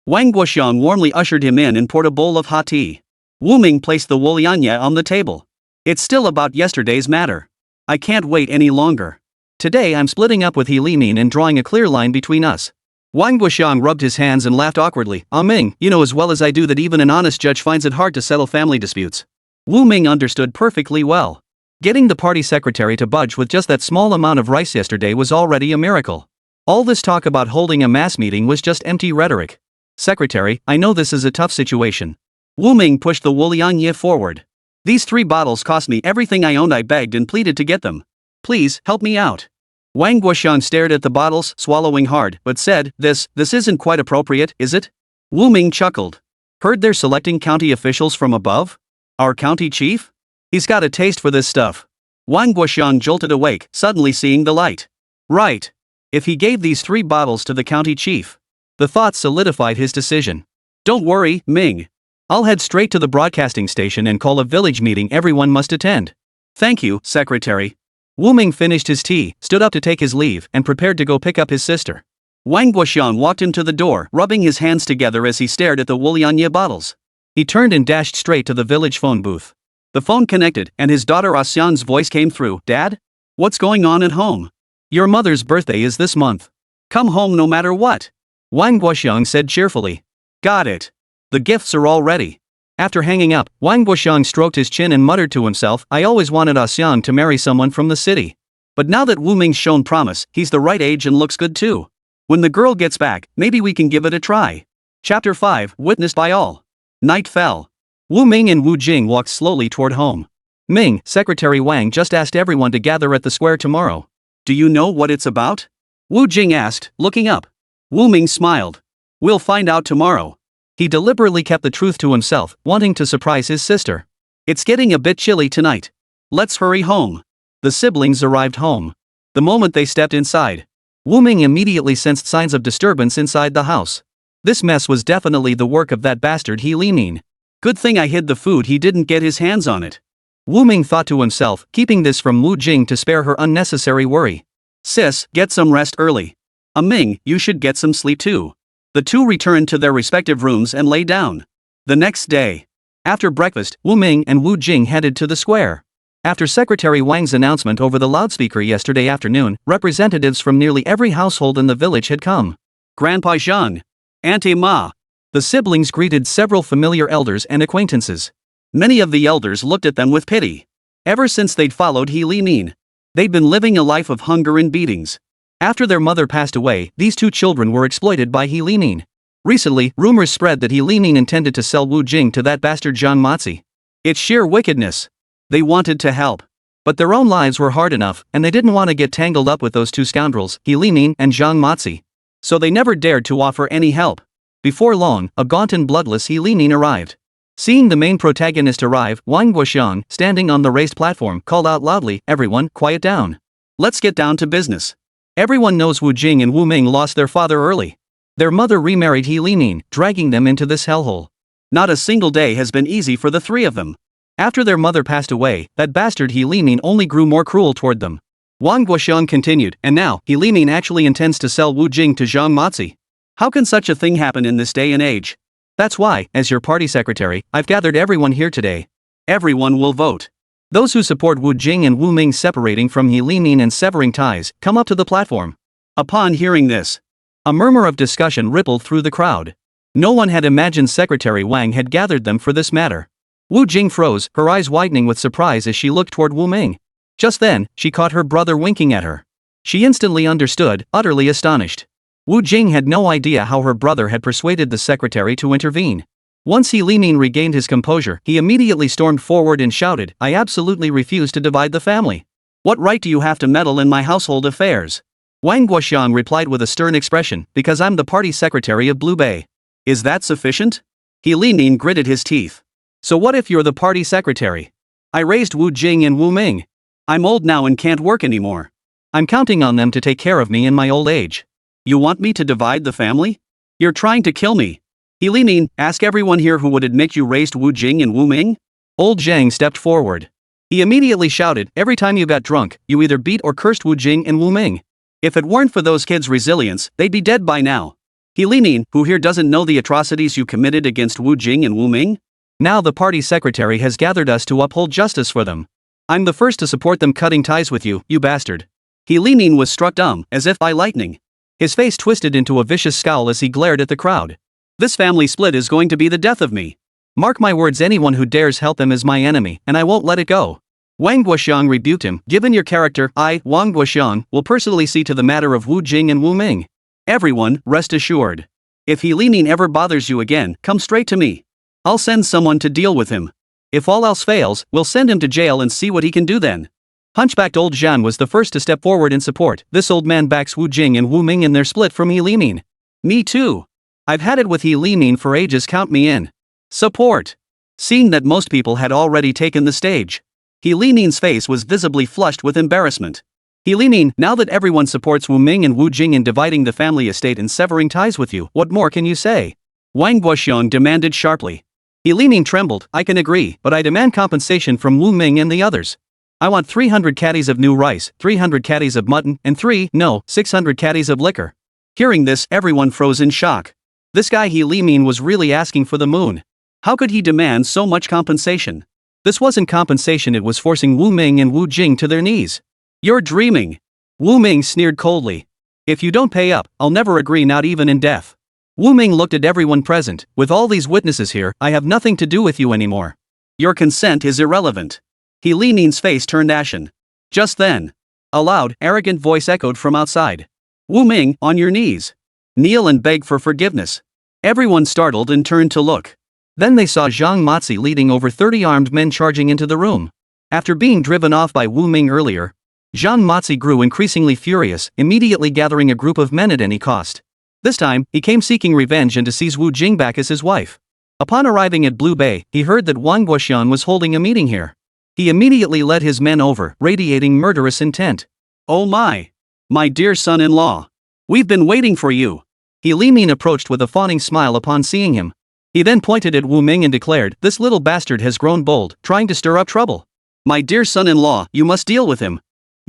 Wang Guoxiang warmly ushered him in and poured a bowl of hot tea. Wu Ming placed the Wuliangye on the table. It's still about yesterday's matter. I can't wait any longer. Today I'm splitting up with He Limin and drawing a clear line between us. Wang Guoxiang rubbed his hands and laughed awkwardly. Ah Ming, you know as well as I do that even an honest judge finds it hard to settle family disputes. Wu Ming understood perfectly well. Getting the party secretary to budge with just that small amount of rice yesterday was already a miracle. All this talk about holding a mass meeting was just empty rhetoric. Secretary, I know this is a tough situation. Wu Ming pushed the Wuliangye forward. These 3 bottles cost me everything I owned. I begged and pleaded to get them. Please, help me out. Wang Guoxiang stared at the bottles, swallowing hard, but said, This isn't quite appropriate, is it? Wu Ming chuckled. Heard they're selecting county officials from above? Our county chief? He's got a taste for this stuff. Wang Guoxiang jolted awake, suddenly seeing the light. Right. If he gave these 3 bottles to the county chief? The thought solidified his decision. Don't worry, Ming. I'll head straight to the broadcasting station and call a village meeting everyone must attend. Thank you, secretary. Wu Ming finished his tea, stood up to take his leave, and prepared to go pick up his sister. Wang Guoxiang walked him to the door, rubbing his hands together as he stared at the Wuliangye bottles. He turned and dashed straight to the village phone booth. The phone connected, and his daughter Xian's voice came through. Dad? What's going on at home? Your mother's birthday is this month. Come home no matter what. Wang Guoxiang said cheerfully. Got it. The gifts are all ready. After hanging up, Wang Guoxiang stroked his chin and muttered to himself, I always wanted Xian to marry someone from the city. But now that Wu Ming's shown promise, he's the right age and looks good too. When the girl gets back, maybe we can give it a try. Chapter 5, witnessed by all. Night fell. Wu Ming and Wu Jing walked slowly toward home. Ming, Secretary Wang just asked everyone to gather at the square tomorrow. Do you know what it's about? Wu Jing asked, looking up. Wu Ming smiled. We'll find out tomorrow. He deliberately kept the truth to himself, wanting to surprise his sister. It's getting a bit chilly tonight. Let's hurry home. The siblings arrived home. The moment they stepped inside, Wu Ming immediately sensed signs of disturbance inside the house. This mess was definitely the work of that bastard He Limin. Good thing I hid the food, he didn't get his hands on it. Wu Ming thought to himself, keeping this from Wu Jing to spare her unnecessary worry. Sis, get some rest early. Ming, you should get some sleep too. The two returned to their respective rooms and lay down. The next day, after breakfast, Wu Ming and Wu Jing headed to the square. After Secretary Wang's announcement over the loudspeaker yesterday afternoon, representatives from nearly every household in the village had come. Grandpa Zhang, Auntie Ma. The siblings greeted several familiar elders and acquaintances. Many of the elders looked at them with pity. Ever since they'd followed He Limin, they'd been living a life of hunger and beatings. After their mother passed away, these 2 children were exploited by He Limin. Recently, rumors spread that He Limin intended to sell Wu Jing to that bastard Zhang Mazi. It's sheer wickedness. They wanted to help. But their own lives were hard enough, and they didn't want to get tangled up with those 2 scoundrels, He Limin and Zhang Mazi. So they never dared to offer any help. Before long, a gaunt and bloodless He Limin arrived. Seeing the main protagonist arrive, Wang Guoxiang, standing on the raised platform, called out loudly, Everyone, quiet down. Let's get down to business. Everyone knows Wu Jing and Wu Ming lost their father early. Their mother remarried He Limin, dragging them into this hellhole. Not a single day has been easy for the 3 of them. After their mother passed away, that bastard He Limin only grew more cruel toward them. Wang Guoxiang continued, and now, He Limin actually intends to sell Wu Jing to Zhang Mazi. How can such a thing happen in this day and age? That's why, as your party secretary, I've gathered everyone here today. Everyone will vote. Those who support Wu Jing and Wu Ming separating from He Limin and severing ties, come up to the platform. Upon hearing this, a murmur of discussion rippled through the crowd. No one had imagined Secretary Wang had gathered them for this matter. Wu Jing froze, her eyes widening with surprise as she looked toward Wu Ming. Just then, she caught her brother winking at her. She instantly understood, utterly astonished. Wu Jing had no idea how her brother had persuaded the secretary to intervene. Once He Limin regained his composure, he immediately stormed forward and shouted, I absolutely refuse to divide the family. What right do you have to meddle in my household affairs? Wang Guoxiang replied with a stern expression, because I'm the party secretary of Blue Bay. Is that sufficient? He Limin gritted his teeth. So what if you're the party secretary? I raised Wu Jing and Wu Ming. I'm old now and can't work anymore. I'm counting on them to take care of me in my old age. You want me to divide the family? You're trying to kill me. He Limin, ask everyone here who would admit you raised Wu Jing and Wu Ming? Old Zhang stepped forward. He immediately shouted, every time you got drunk, you either beat or cursed Wu Jing and Wu Ming. If it weren't for those kids' resilience, they'd be dead by now. He Limin, who here doesn't know the atrocities you committed against Wu Jing and Wu Ming? Now the party secretary has gathered us to uphold justice for them. I'm the first to support them cutting ties with you, you bastard. He Limin was struck dumb, as if by lightning. His face twisted into a vicious scowl as he glared at the crowd. This family split is going to be the death of me. Mark my words, anyone who dares help them is my enemy, and I won't let it go. Wang Guoxiang rebuked him, given your character, I, Wang Guoxiang, will personally see to the matter of Wu Jing and Wu Ming. Everyone, rest assured. If He Limin ever bothers you again, come straight to me. I'll send someone to deal with him. If all else fails, we'll send him to jail and see what he can do then. Hunchbacked old Zhan was the first to step forward in support. This old man backs Wu Jing and Wu Ming in their split from He Limin. Me too. I've had it with He Limin for ages, count me in. Support. Seeing that most people had already taken the stage, He Limin's face was visibly flushed with embarrassment. He Limin, now that everyone supports Wu Ming and Wu Jing in dividing the family estate and severing ties with you, what more can you say? Wang Guoxiong demanded sharply. He Limin trembled. I can agree, but I demand compensation from Wu Ming and the others. I want 300 caddies of new rice, 300 caddies of mutton, and 600 caddies of liquor. Hearing this, everyone froze in shock. This guy He Limin was really asking for the moon. How could he demand so much compensation? This wasn't compensation, it was forcing Wu Ming and Wu Jing to their knees. You're dreaming. Wu Ming sneered coldly. If you don't pay up, I'll never agree, not even in death. Wu Ming looked at everyone present. With all these witnesses here, I have nothing to do with you anymore. Your consent is irrelevant. He Limin's face turned ashen. Just then, a loud, arrogant voice echoed from outside. Wu Ming, on your knees. Kneel and beg for forgiveness. Everyone startled and turned to look. Then they saw Zhang Mazi leading over 30 armed men charging into the room. After being driven off by Wu Ming earlier, Zhang Mazi grew increasingly furious, immediately gathering a group of men at any cost. This time, he came seeking revenge and to seize Wu Jing back as his wife. Upon arriving at Blue Bay, he heard that Wang Guoxiong was holding a meeting here. He immediately led his men over, radiating murderous intent. Oh my dear son-in-law. We've been waiting for you. He Limin approached with a fawning smile upon seeing him. He then pointed at Wu Ming and declared, this little bastard has grown bold, trying to stir up trouble. My dear son-in-law, you must deal with him.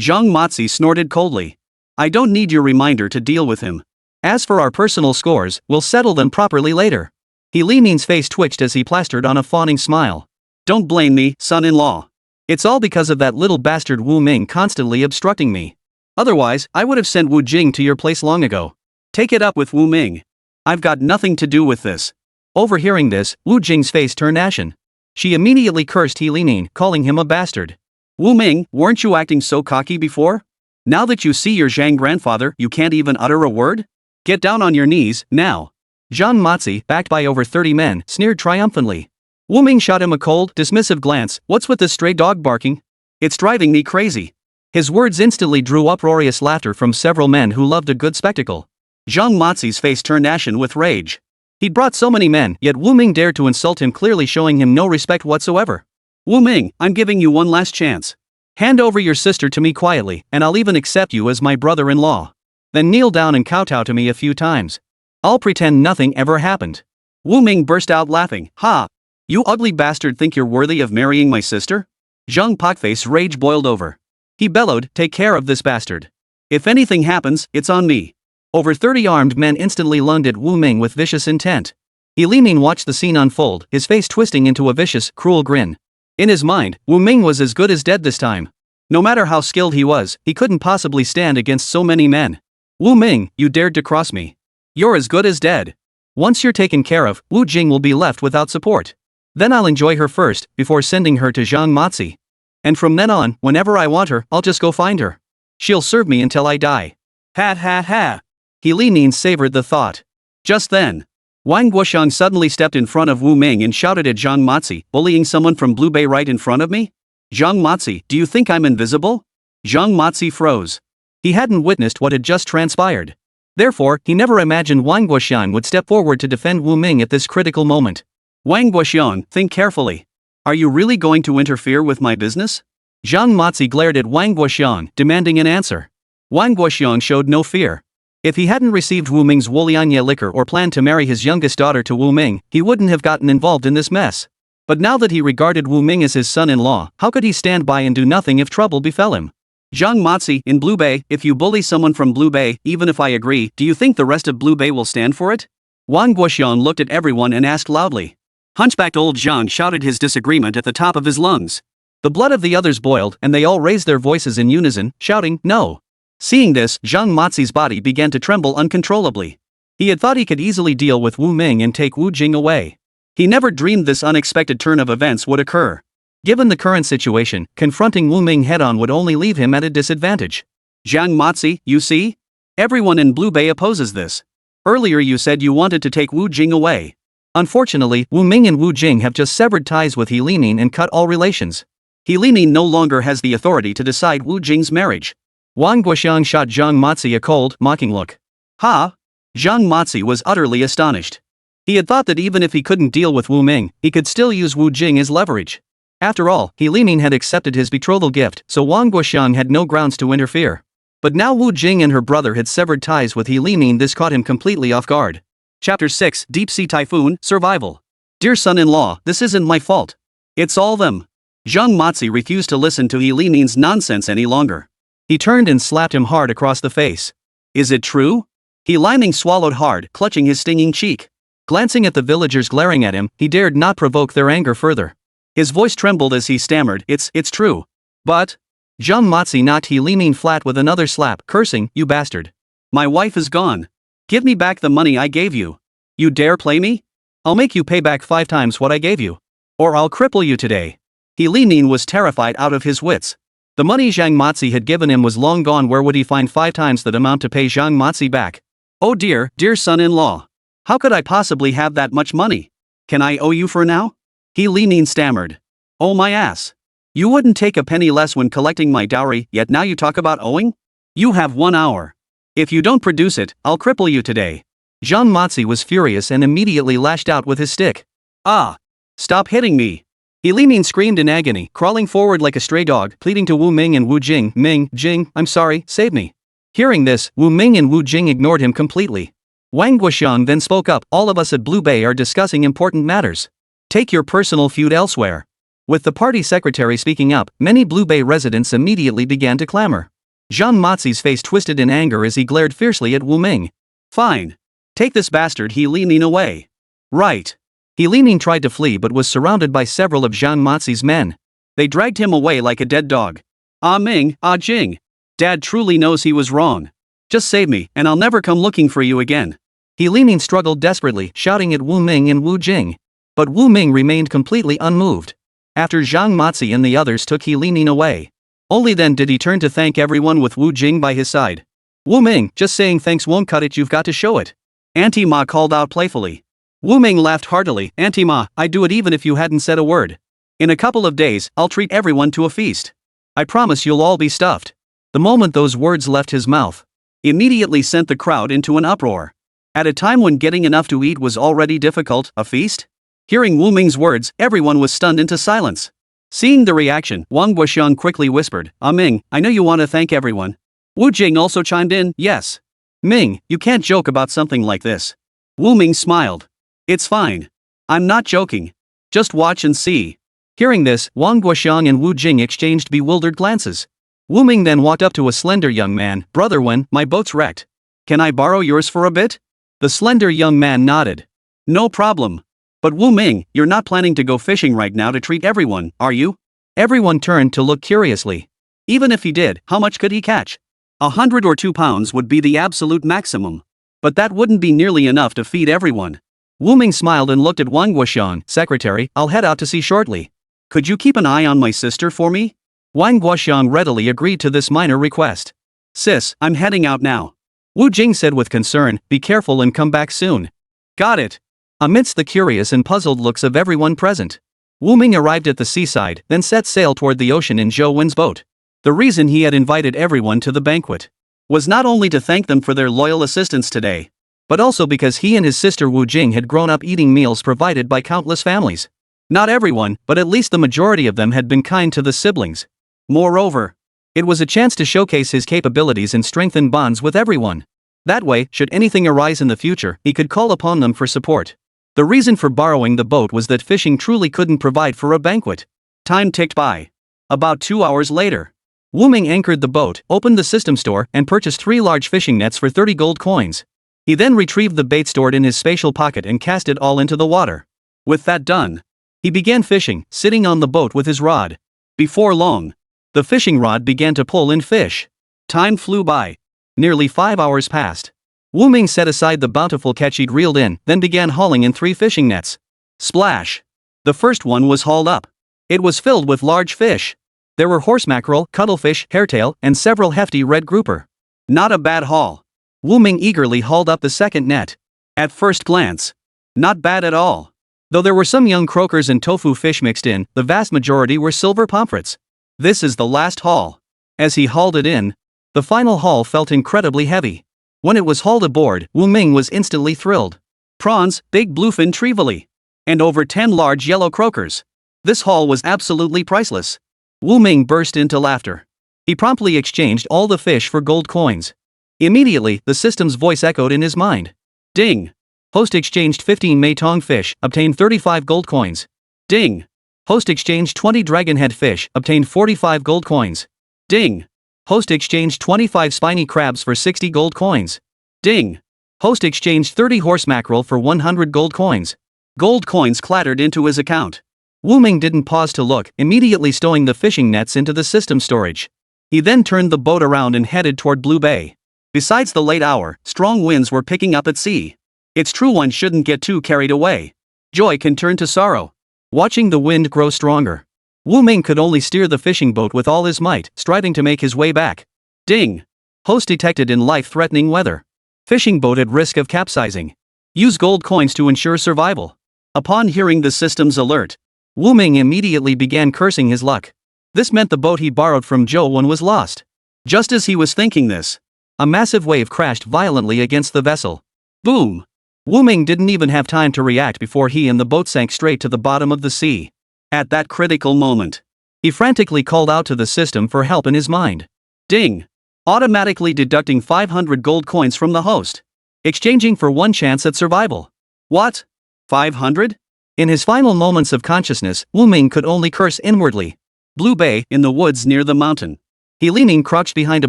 Zhang Mazi snorted coldly. I don't need your reminder to deal with him. As for our personal scores, we'll settle them properly later. He Limin's face twitched as he plastered on a fawning smile. Don't blame me, son-in-law. It's all because of that little bastard Wu Ming constantly obstructing me. Otherwise, I would have sent Wu Jing to your place long ago. Take it up with Wu Ming. I've got nothing to do with this. Overhearing this, Wu Jing's face turned ashen. She immediately cursed He Limin, calling him a bastard. Wu Ming, weren't you acting so cocky before? Now that you see your Zhang grandfather, you can't even utter a word? Get down on your knees, now. Zhang Mazi, backed by over 30 men, sneered triumphantly. Wu Ming shot him a cold, dismissive glance. What's with this stray dog barking? It's driving me crazy. His words instantly drew uproarious laughter from several men who loved a good spectacle. Zhang Mazi's face turned ashen with rage. He'd brought so many men, yet Wu Ming dared to insult him, clearly showing him no respect whatsoever. Wu Ming, I'm giving you one last chance. Hand over your sister to me quietly, and I'll even accept you as my brother-in-law. Then kneel down and kowtow to me a few times. I'll pretend nothing ever happened. Wu Ming burst out laughing. Ha! You ugly bastard think you're worthy of marrying my sister? Zhang Pakface's rage boiled over. He bellowed, take care of this bastard. If anything happens, it's on me. Over 30 armed men instantly lunged at Wu Ming with vicious intent. He Limin watched the scene unfold, his face twisting into a vicious, cruel grin. In his mind, Wu Ming was as good as dead this time. No matter how skilled he was, he couldn't possibly stand against so many men. Wu Ming, you dared to cross me. You're as good as dead. Once you're taken care of, Wu Jing will be left without support. Then I'll enjoy her first, before sending her to Zhang Mazi. And from then on, whenever I want her, I'll just go find her. She'll serve me until I die. Ha ha ha. He Limin savored the thought. Just then, Wang Guoxiong suddenly stepped in front of Wu Ming and shouted at Zhang Mazi, bullying someone from Blue Bay right in front of me? Zhang Mazi, do you think I'm invisible? Zhang Mazi froze. He hadn't witnessed what had just transpired. Therefore, he never imagined Wang Guoxiong would step forward to defend Wu Ming at this critical moment. Wang Guoxiong, think carefully. Are you really going to interfere with my business? Zhang Mazi glared at Wang Guoxiong, demanding an answer. Wang Guoxiong showed no fear. If he hadn't received Wu Ming's Wuliangye liquor or planned to marry his youngest daughter to Wu Ming, he wouldn't have gotten involved in this mess. But now that he regarded Wu Ming as his son-in-law, how could he stand by and do nothing if trouble befell him? Zhang Mazi, in Blue Bay, if you bully someone from Blue Bay, even if I agree, do you think the rest of Blue Bay will stand for it? Wang Guoxiong looked at everyone and asked loudly. Hunchbacked old Zhang shouted his disagreement at the top of his lungs. The blood of the others boiled, and they all raised their voices in unison, shouting, no. Seeing this, Zhang Mazi's body began to tremble uncontrollably. He had thought he could easily deal with Wu Ming and take Wu Jing away. He never dreamed this unexpected turn of events would occur. Given the current situation, confronting Wu Ming head-on would only leave him at a disadvantage. Zhang Mazi, you see? Everyone in Blue Bay opposes this. Earlier you said you wanted to take Wu Jing away. Unfortunately, Wu Ming and Wu Jing have just severed ties with He Limin and cut all relations. He Limin no longer has the authority to decide Wu Jing's marriage. Wang Guoxiong shot Zhang Mazi a cold, mocking look. Ha! Zhang Mazi was utterly astonished. He had thought that even if he couldn't deal with Wu Ming, he could still use Wu Jing as leverage. After all, He Limin had accepted his betrothal gift, so Wang Guoxiang had no grounds to interfere. But now Wu Jing and her brother had severed ties with He Limin. This caught him completely off guard. Chapter 6, Deep Sea Typhoon, Survival. Dear son-in-law, this isn't my fault. It's all them. Zhang Mazi refused to listen to He Limin's nonsense any longer. He turned and slapped him hard across the face. Is it true? He Limin swallowed hard, clutching his stinging cheek. Glancing at the villagers glaring at him, he dared not provoke their anger further. His voice trembled as he stammered, It's true. But... Zhang Mazi knocked He Limin flat with another slap, cursing, You bastard. My wife is gone. Give me back the money I gave you. You dare play me? I'll make you pay back 5 times what I gave you. Or I'll cripple you today. He Limin was terrified out of his wits. The money Zhang Mazi had given him was long gone. Where would he find 5 times that amount to pay Zhang Mazi back? Oh dear son-in-law. How could I possibly have that much money? Can I owe you for now? He Limin stammered. Oh my ass. You wouldn't take a penny less when collecting my dowry, yet now you talk about owing? You have 1 hour. If you don't produce it, I'll cripple you today. Zhang Mazi was furious and immediately lashed out with his stick. Ah! Stop hitting me! He Limin screamed in agony, crawling forward like a stray dog, pleading to Wu Ming and Wu Jing. Ming, Jing, I'm sorry, save me. Hearing this, Wu Ming and Wu Jing ignored him completely. Wang Guoxiang then spoke up, all of us at Blue Bay are discussing important matters. Take your personal feud elsewhere. With the party secretary speaking up, many Blue Bay residents immediately began to clamor. Zhang Mazi's face twisted in anger as he glared fiercely at Wu Ming. Fine. Take this bastard He Limin away. Right. He Limin tried to flee but was surrounded by several of Zhang Mazi's men. They dragged him away like a dead dog. Ah Ming, ah Jing. Dad truly knows he was wrong. Just save me, and I'll never come looking for you again. He Limin struggled desperately, shouting at Wu Ming and Wu Jing. But Wu Ming remained completely unmoved. After Zhang Mazi and the others took He Limin away. Only then did he turn to thank everyone with Wu Jing by his side. Wu Ming, just saying thanks won't cut it, you've got to show it. Auntie Ma called out playfully. Wu Ming laughed heartily. Auntie Ma, I'd do it even if you hadn't said a word. In a couple of days, I'll treat everyone to a feast. I promise you'll all be stuffed. The moment those words left his mouth, immediately sent the crowd into an uproar. At a time when getting enough to eat was already difficult, a feast? Hearing Wu Ming's words, everyone was stunned into silence. Seeing the reaction, Wang Guoxiang quickly whispered, Ah Ming, I know you want to thank everyone. Wu Jing also chimed in, yes. Ming, you can't joke about something like this. Wu Ming smiled. It's fine. I'm not joking. Just watch and see. Hearing this, Wang Guoxiang and Wu Jing exchanged bewildered glances. Wu Ming then walked up to a slender young man. Brother Wen, my boat's wrecked. Can I borrow yours for a bit? The slender young man nodded. No problem. But Wu Ming, you're not planning to go fishing right now to treat everyone, are you? Everyone turned to look curiously. Even if he did, how much could he catch? 100 or 2 pounds would be the absolute maximum. But that wouldn't be nearly enough to feed everyone. Wu Ming smiled and looked at Wang Guoxiang. Secretary, I'll head out to sea shortly. Could you keep an eye on my sister for me? Wang Guoxiang readily agreed to this minor request. Sis, I'm heading out now. Wu Jing said with concern, be careful and come back soon. Got it. Amidst the curious and puzzled looks of everyone present, Wu Ming arrived at the seaside, then set sail toward the ocean in Zhou Wen's boat. The reason he had invited everyone to the banquet was not only to thank them for their loyal assistance today, but also because he and his sister Wu Jing had grown up eating meals provided by countless families. Not everyone, but at least the majority of them had been kind to the siblings. Moreover, it was a chance to showcase his capabilities and strengthen bonds with everyone. That way, should anything arise in the future, he could call upon them for support. The reason for borrowing the boat was that fishing truly couldn't provide for a banquet. Time ticked by. About 2 hours later, Wu Ming anchored the boat, opened the system store, and purchased 3 large fishing nets for 30 gold coins. He then retrieved the bait stored in his spatial pocket and cast it all into the water. With that done, he began fishing, sitting on the boat with his rod. Before long, the fishing rod began to pull in fish. Time flew by. Nearly 5 hours passed. Wu Ming set aside the bountiful catch he'd reeled in, then began hauling in 3 fishing nets. Splash! The first one was hauled up. It was filled with large fish. There were horse mackerel, cuttlefish, hairtail, and several hefty red grouper. Not a bad haul. Wu Ming eagerly hauled up the second net. At first glance, not bad at all. Though there were some young croakers and tofu fish mixed in, the vast majority were silver pomfrets. This is the last haul. As he hauled it in, the final haul felt incredibly heavy. When it was hauled aboard, Wu Ming was instantly thrilled. Prawns, big bluefin trevally, and over 10 large yellow croakers. This haul was absolutely priceless. Wu Ming burst into laughter. He promptly exchanged all the fish for gold coins. Immediately, the system's voice echoed in his mind. Ding! Host exchanged 15 Meitong fish, obtained 35 gold coins. Ding! Host exchanged 20 dragonhead fish, obtained 45 gold coins. Ding! Host exchanged 25 spiny crabs for 60 gold coins. Ding! Host exchanged 30 horse mackerel for 100 gold coins. Gold coins clattered into his account. Wu Ming didn't pause to look, immediately stowing the fishing nets into the system storage. He then turned the boat around and headed toward Blue Bay. Besides the late hour, strong winds were picking up at sea. It's true one shouldn't get too carried away. Joy can turn to sorrow. Watching the wind grow stronger, Wu Ming could only steer the fishing boat with all his might, striving to make his way back. Ding! Host detected in life-threatening weather. Fishing boat at risk of capsizing. Use gold coins to ensure survival. Upon hearing the system's alert, Wu Ming immediately began cursing his luck. This meant the boat he borrowed from Zhou Wen was lost. Just as he was thinking this, a massive wave crashed violently against the vessel. Boom! Wu Ming didn't even have time to react before he and the boat sank straight to the bottom of the sea. At that critical moment, he frantically called out to the system for help in his mind. Ding! Automatically deducting 500 gold coins from the host. Exchanging for one chance at survival. What? 500? In his final moments of consciousness, Wu Ming could only curse inwardly. Blue Bay, in the woods near the mountain. He Limin crouched behind a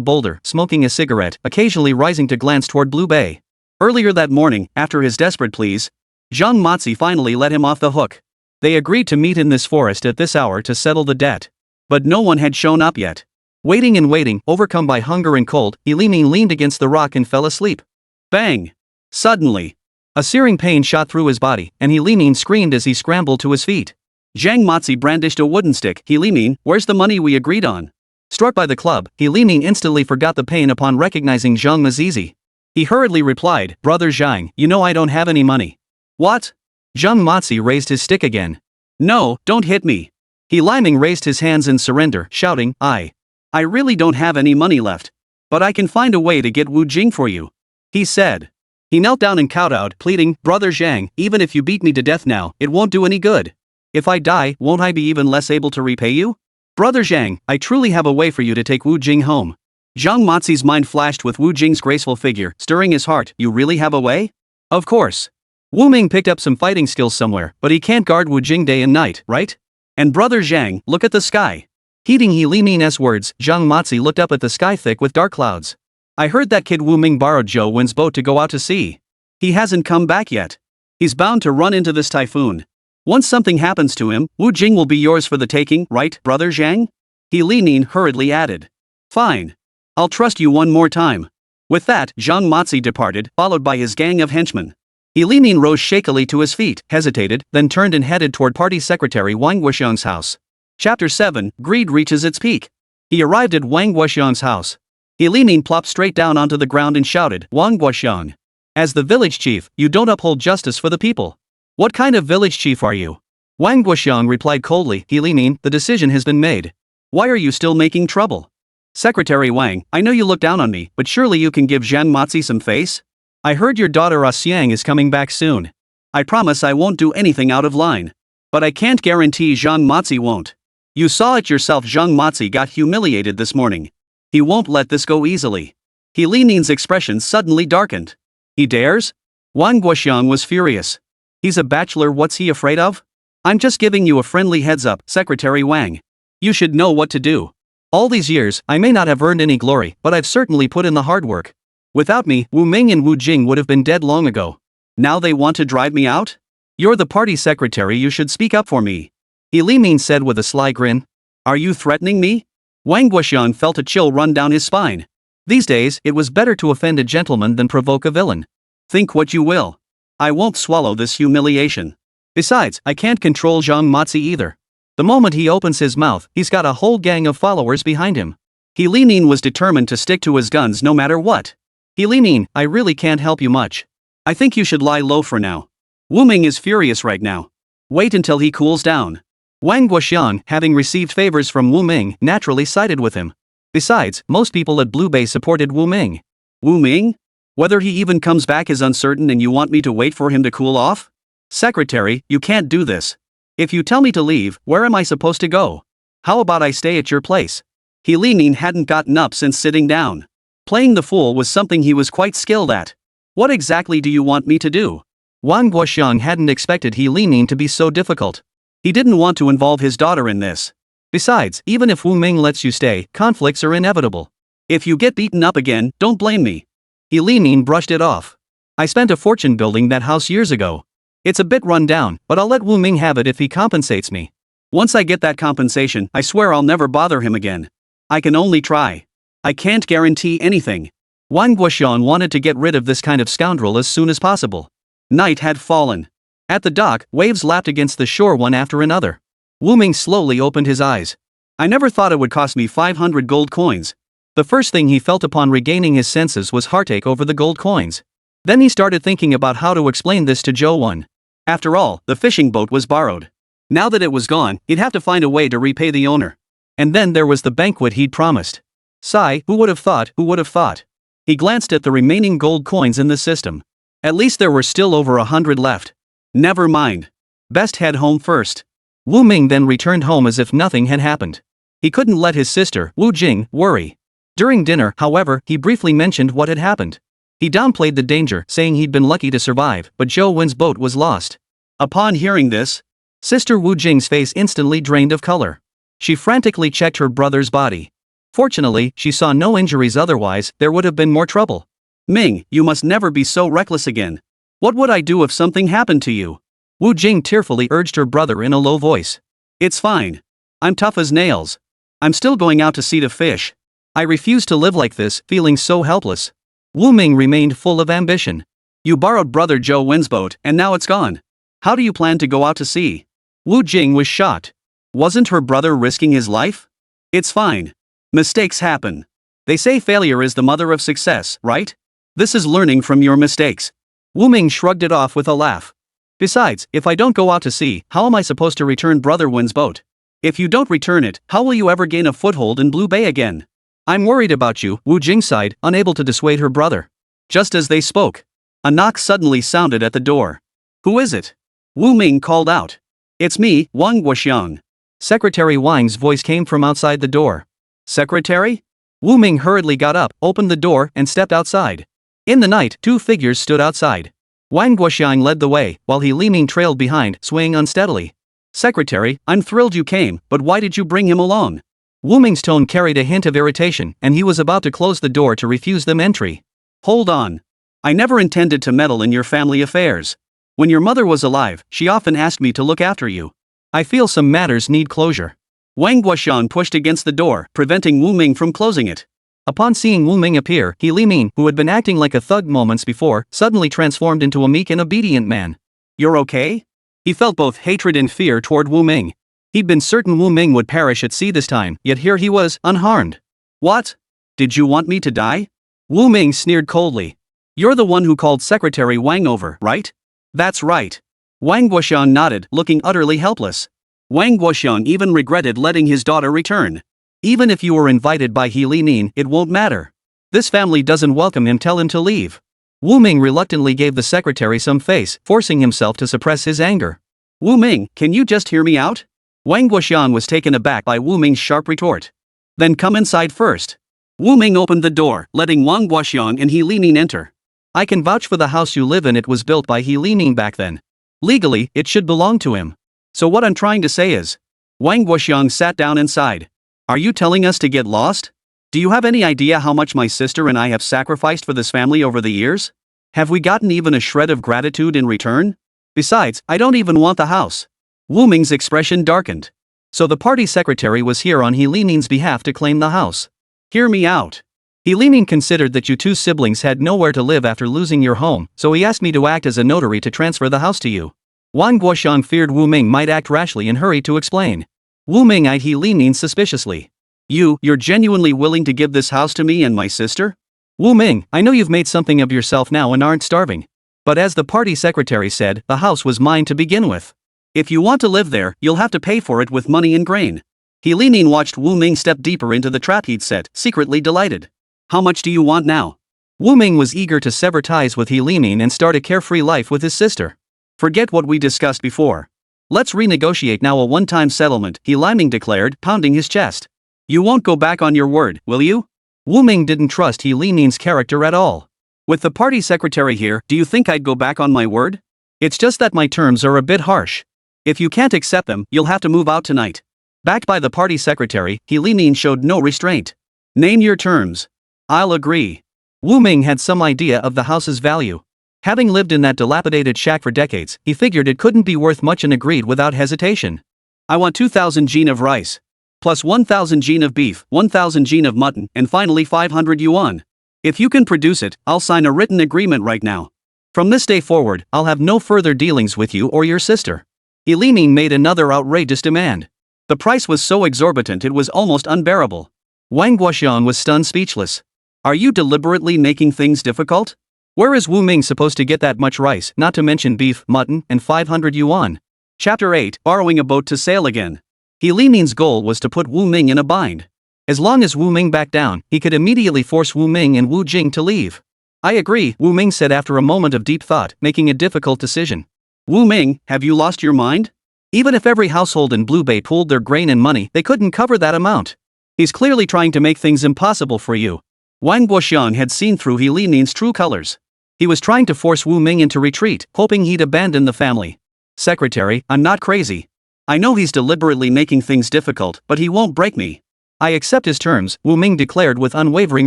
boulder, smoking a cigarette, occasionally rising to glance toward Blue Bay. Earlier that morning, after his desperate pleas, Zhang Mazi finally let him off the hook. They agreed to meet in this forest at this hour to settle the debt. But no one had shown up yet. Waiting and waiting, overcome by hunger and cold, He Limin leaned against the rock and fell asleep. Bang! Suddenly, a searing pain shot through his body, and He Limin screamed as he scrambled to his feet. Zhang Mazi brandished a wooden stick. He Limin, where's the money we agreed on? Struck by the club, He Limin instantly forgot the pain upon recognizing Zhang Mazi. He hurriedly replied, Brother Zhang, you know I don't have any money. What? Zhang Mazi raised his stick again. No, don't hit me. He Limin raised his hands in surrender, shouting, I really don't have any money left. But I can find a way to get Wu Jing for you. He said. He knelt down and kowtowed, pleading, Brother Zhang, even if you beat me to death now, it won't do any good. If I die, won't I be even less able to repay you? Brother Zhang, I truly have a way for you to take Wu Jing home. Zhang Mazi's mind flashed with Wu Jing's graceful figure, stirring his heart. You really have a way? Of course. Wu Ming picked up some fighting skills somewhere, but he can't guard Wu Jing day and night, right? And Brother Zhang, look at the sky. Heeding He Limin's words, Zhang Mazi looked up at the sky thick with dark clouds. I heard that kid Wu Ming borrowed Zhou Wen's boat to go out to sea. He hasn't come back yet. He's bound to run into this typhoon. Once something happens to him, Wu Jing will be yours for the taking, right, Brother Zhang? He Limin hurriedly added. Fine. I'll trust you one more time. With that, Zhang Mazi departed, followed by his gang of henchmen. He Limin rose shakily to his feet, hesitated, then turned and headed toward Party Secretary Wang Wuxiang's house. Chapter 7, Greed reaches its peak. He arrived at Wang Wuxiang's house. He Limin plopped straight down onto the ground and shouted, Wang Wuxiang. As the village chief, you don't uphold justice for the people. What kind of village chief are you? Wang Wuxiang replied coldly, He Limin, the decision has been made. Why are you still making trouble? Secretary Wang, I know you look down on me, but surely you can give Zhang Mazi some face? I heard your daughter Xiang is coming back soon. I promise I won't do anything out of line. But I can't guarantee Zhang Mazi won't. You saw it yourself, Zhang Mazi got humiliated this morning. He won't let this go easily. He Limin's expression suddenly darkened. He dares? Wang Wuxiang was furious. He's a bachelor, what's he afraid of? I'm just giving you a friendly heads up, Secretary Wang. You should know what to do. All these years, I may not have earned any glory, but I've certainly put in the hard work. Without me, Wu Ming and Wu Jing would have been dead long ago. Now they want to drive me out? You're the party secretary, you should speak up for me. He Limin said with a sly grin. Are you threatening me? Wang Wuxiang felt a chill run down his spine. These days, it was better to offend a gentleman than provoke a villain. Think what you will. I won't swallow this humiliation. Besides, I can't control Zhang Mazi either. The moment he opens his mouth, he's got a whole gang of followers behind him. He Limin was determined to stick to his guns no matter what. He Limin, I really can't help you much. I think you should lie low for now. Wu Ming is furious right now. Wait until he cools down. Wang Wuxiang, having received favors from Wu Ming, naturally sided with him. Besides, most people at Blue Bay supported Wu Ming. Wu Ming? Whether he even comes back is uncertain and you want me to wait for him to cool off? Secretary, you can't do this. If you tell me to leave, where am I supposed to go? How about I stay at your place? He Limin hadn't gotten up since sitting down. Playing the fool was something he was quite skilled at. What exactly do you want me to do? Wang Guoxiang hadn't expected He Limin to be so difficult. He didn't want to involve his daughter in this. Besides, even if Wu Ming lets you stay, conflicts are inevitable. If you get beaten up again, don't blame me. He Limin brushed it off. I spent a fortune building that house years ago. It's a bit run down, but I'll let Wu Ming have it if he compensates me. Once I get that compensation, I swear I'll never bother him again. I can only try. I can't guarantee anything. Wang Guoxiang wanted to get rid of this kind of scoundrel as soon as possible. Night had fallen. At the dock, waves lapped against the shore one after another. Wu Ming slowly opened his eyes. I never thought it would cost me 500 gold coins. The first thing he felt upon regaining his senses was heartache over the gold coins. Then he started thinking about how to explain this to Zhou Wen. After all, the fishing boat was borrowed. Now that it was gone, he'd have to find a way to repay the owner. And then there was the banquet he'd promised. Sigh, who would have thought? He glanced at the remaining gold coins in the system. At least there were still over 100 left. Never mind. Best head home first. Wu Ming then returned home as if nothing had happened. He couldn't let his sister, Wu Jing, worry. During dinner, however, he briefly mentioned what had happened. He downplayed the danger, saying he'd been lucky to survive, but Zhou Wen's boat was lost. Upon hearing this, Sister Wu Jing's face instantly drained of color. She frantically checked her brother's body. Fortunately, she saw no injuries, otherwise, there would have been more trouble. Ming, you must never be so reckless again. What would I do if something happened to you? Wu Jing tearfully urged her brother in a low voice. It's fine. I'm tough as nails. I'm still going out to sea to fish. I refuse to live like this, feeling so helpless. Wu Ming remained full of ambition. You borrowed brother Zhou Wen's boat, and now it's gone. How do you plan to go out to sea? Wu Jing was shocked. Wasn't her brother risking his life? It's fine. Mistakes happen. They say failure is the mother of success, right? This is learning from your mistakes. Wu Ming shrugged it off with a laugh. Besides, if I don't go out to sea, how am I supposed to return brother Wen's boat? If you don't return it, how will you ever gain a foothold in Blue Bay again? I'm worried about you, Wu Jing sighed, unable to dissuade her brother. Just as they spoke, a knock suddenly sounded at the door. Who is it? Wu Ming called out. It's me, Wang Guoxiang. Secretary Wang's voice came from outside the door. Secretary? Wu Ming hurriedly got up, opened the door, and stepped outside. In the night, two figures stood outside. Wang Guoxiang led the way, while He Limin trailed behind, swaying unsteadily. Secretary, I'm thrilled you came, but why did you bring him along? Wu Ming's tone carried a hint of irritation, and he was about to close the door to refuse them entry. Hold on. I never intended to meddle in your family affairs. When your mother was alive, she often asked me to look after you. I feel some matters need closure. Wang Guoxiang pushed against the door, preventing Wu Ming from closing it. Upon seeing Wu Ming appear, He Limin, who had been acting like a thug moments before, suddenly transformed into a meek and obedient man. You're okay? He felt both hatred and fear toward Wu Ming. He'd been certain Wu Ming would perish at sea this time, yet here he was, unharmed. What? Did you want me to die? Wu Ming sneered coldly. You're the one who called Secretary Wang over, right? That's right. Wang Guoxiang nodded, looking utterly helpless. Wang Guoxiang even regretted letting his daughter return. Even if you were invited by He Limin, it won't matter. This family doesn't welcome him, tell him to leave. Wu Ming reluctantly gave the secretary some face, forcing himself to suppress his anger. Wu Ming, can you just hear me out? Wang Guoxiang was taken aback by Wu Ming's sharp retort. Then come inside first. Wu Ming opened the door, letting Wang Guoxiang and He Limin enter. I can vouch for the house you live in. It was built by He Limin back then. Legally, it should belong to him. So what I'm trying to say is, Wang Guoxiang sat down inside. Are you telling us to get lost? Do you have any idea how much my sister and I have sacrificed for this family over the years? Have we gotten even a shred of gratitude in return? Besides, I don't even want the house. Wu Ming's expression darkened. So the party secretary was here on He Limin's behalf to claim the house. Hear me out. He Limin considered that you two siblings had nowhere to live after losing your home, so he asked me to act as a notary to transfer the house to you. Wang Guoxiang feared Wu Ming might act rashly and hurried to explain. Wu Ming eyed He Limin suspiciously. You're genuinely willing to give this house to me and my sister? Wu Ming, I know you've made something of yourself now and aren't starving. But as the party secretary said, the house was mine to begin with. If you want to live there, you'll have to pay for it with money and grain. He Limin watched Wu Ming step deeper into the trap he'd set, secretly delighted. How much do you want now? Wu Ming was eager to sever ties with He Limin and start a carefree life with his sister. Forget what we discussed before. Let's renegotiate now, a one-time settlement, He Limin declared, pounding his chest. You won't go back on your word, will you? Wu Ming didn't trust He Limin's character at all. With the party secretary here, do you think I'd go back on my word? It's just that my terms are a bit harsh. If you can't accept them, you'll have to move out tonight. Backed by the party secretary, He Limin showed no restraint. Name your terms. I'll agree. Wu Ming had some idea of the house's value. Having lived in that dilapidated shack for decades, he figured it couldn't be worth much and agreed without hesitation. I want 2,000 jin of rice. Plus 1,000 jin of beef, 1,000 jin of mutton, and finally 500 yuan. If you can produce it, I'll sign a written agreement right now. From this day forward, I'll have no further dealings with you or your sister. He Limin made another outrageous demand. The price was so exorbitant it was almost unbearable. Wang Guoxiang was stunned speechless. Are you deliberately making things difficult? Where is Wu Ming supposed to get that much rice, not to mention beef, mutton, and 500 yuan? Chapter 8, Borrowing a boat to sail again. He Limin's goal was to put Wu Ming in a bind. As long as Wu Ming backed down, he could immediately force Wu Ming and Wu Jing to leave. I agree, Wu Ming said after a moment of deep thought, making a difficult decision. Wu Ming, have you lost your mind? Even if every household in Blue Bay pooled their grain and money, they couldn't cover that amount. He's clearly trying to make things impossible for you. Wang Guoxiang had seen through He Limin's true colors. He was trying to force Wu Ming into retreat, hoping he'd abandon the family. Secretary, I'm not crazy. I know he's deliberately making things difficult, but he won't break me. I accept his terms, Wu Ming declared with unwavering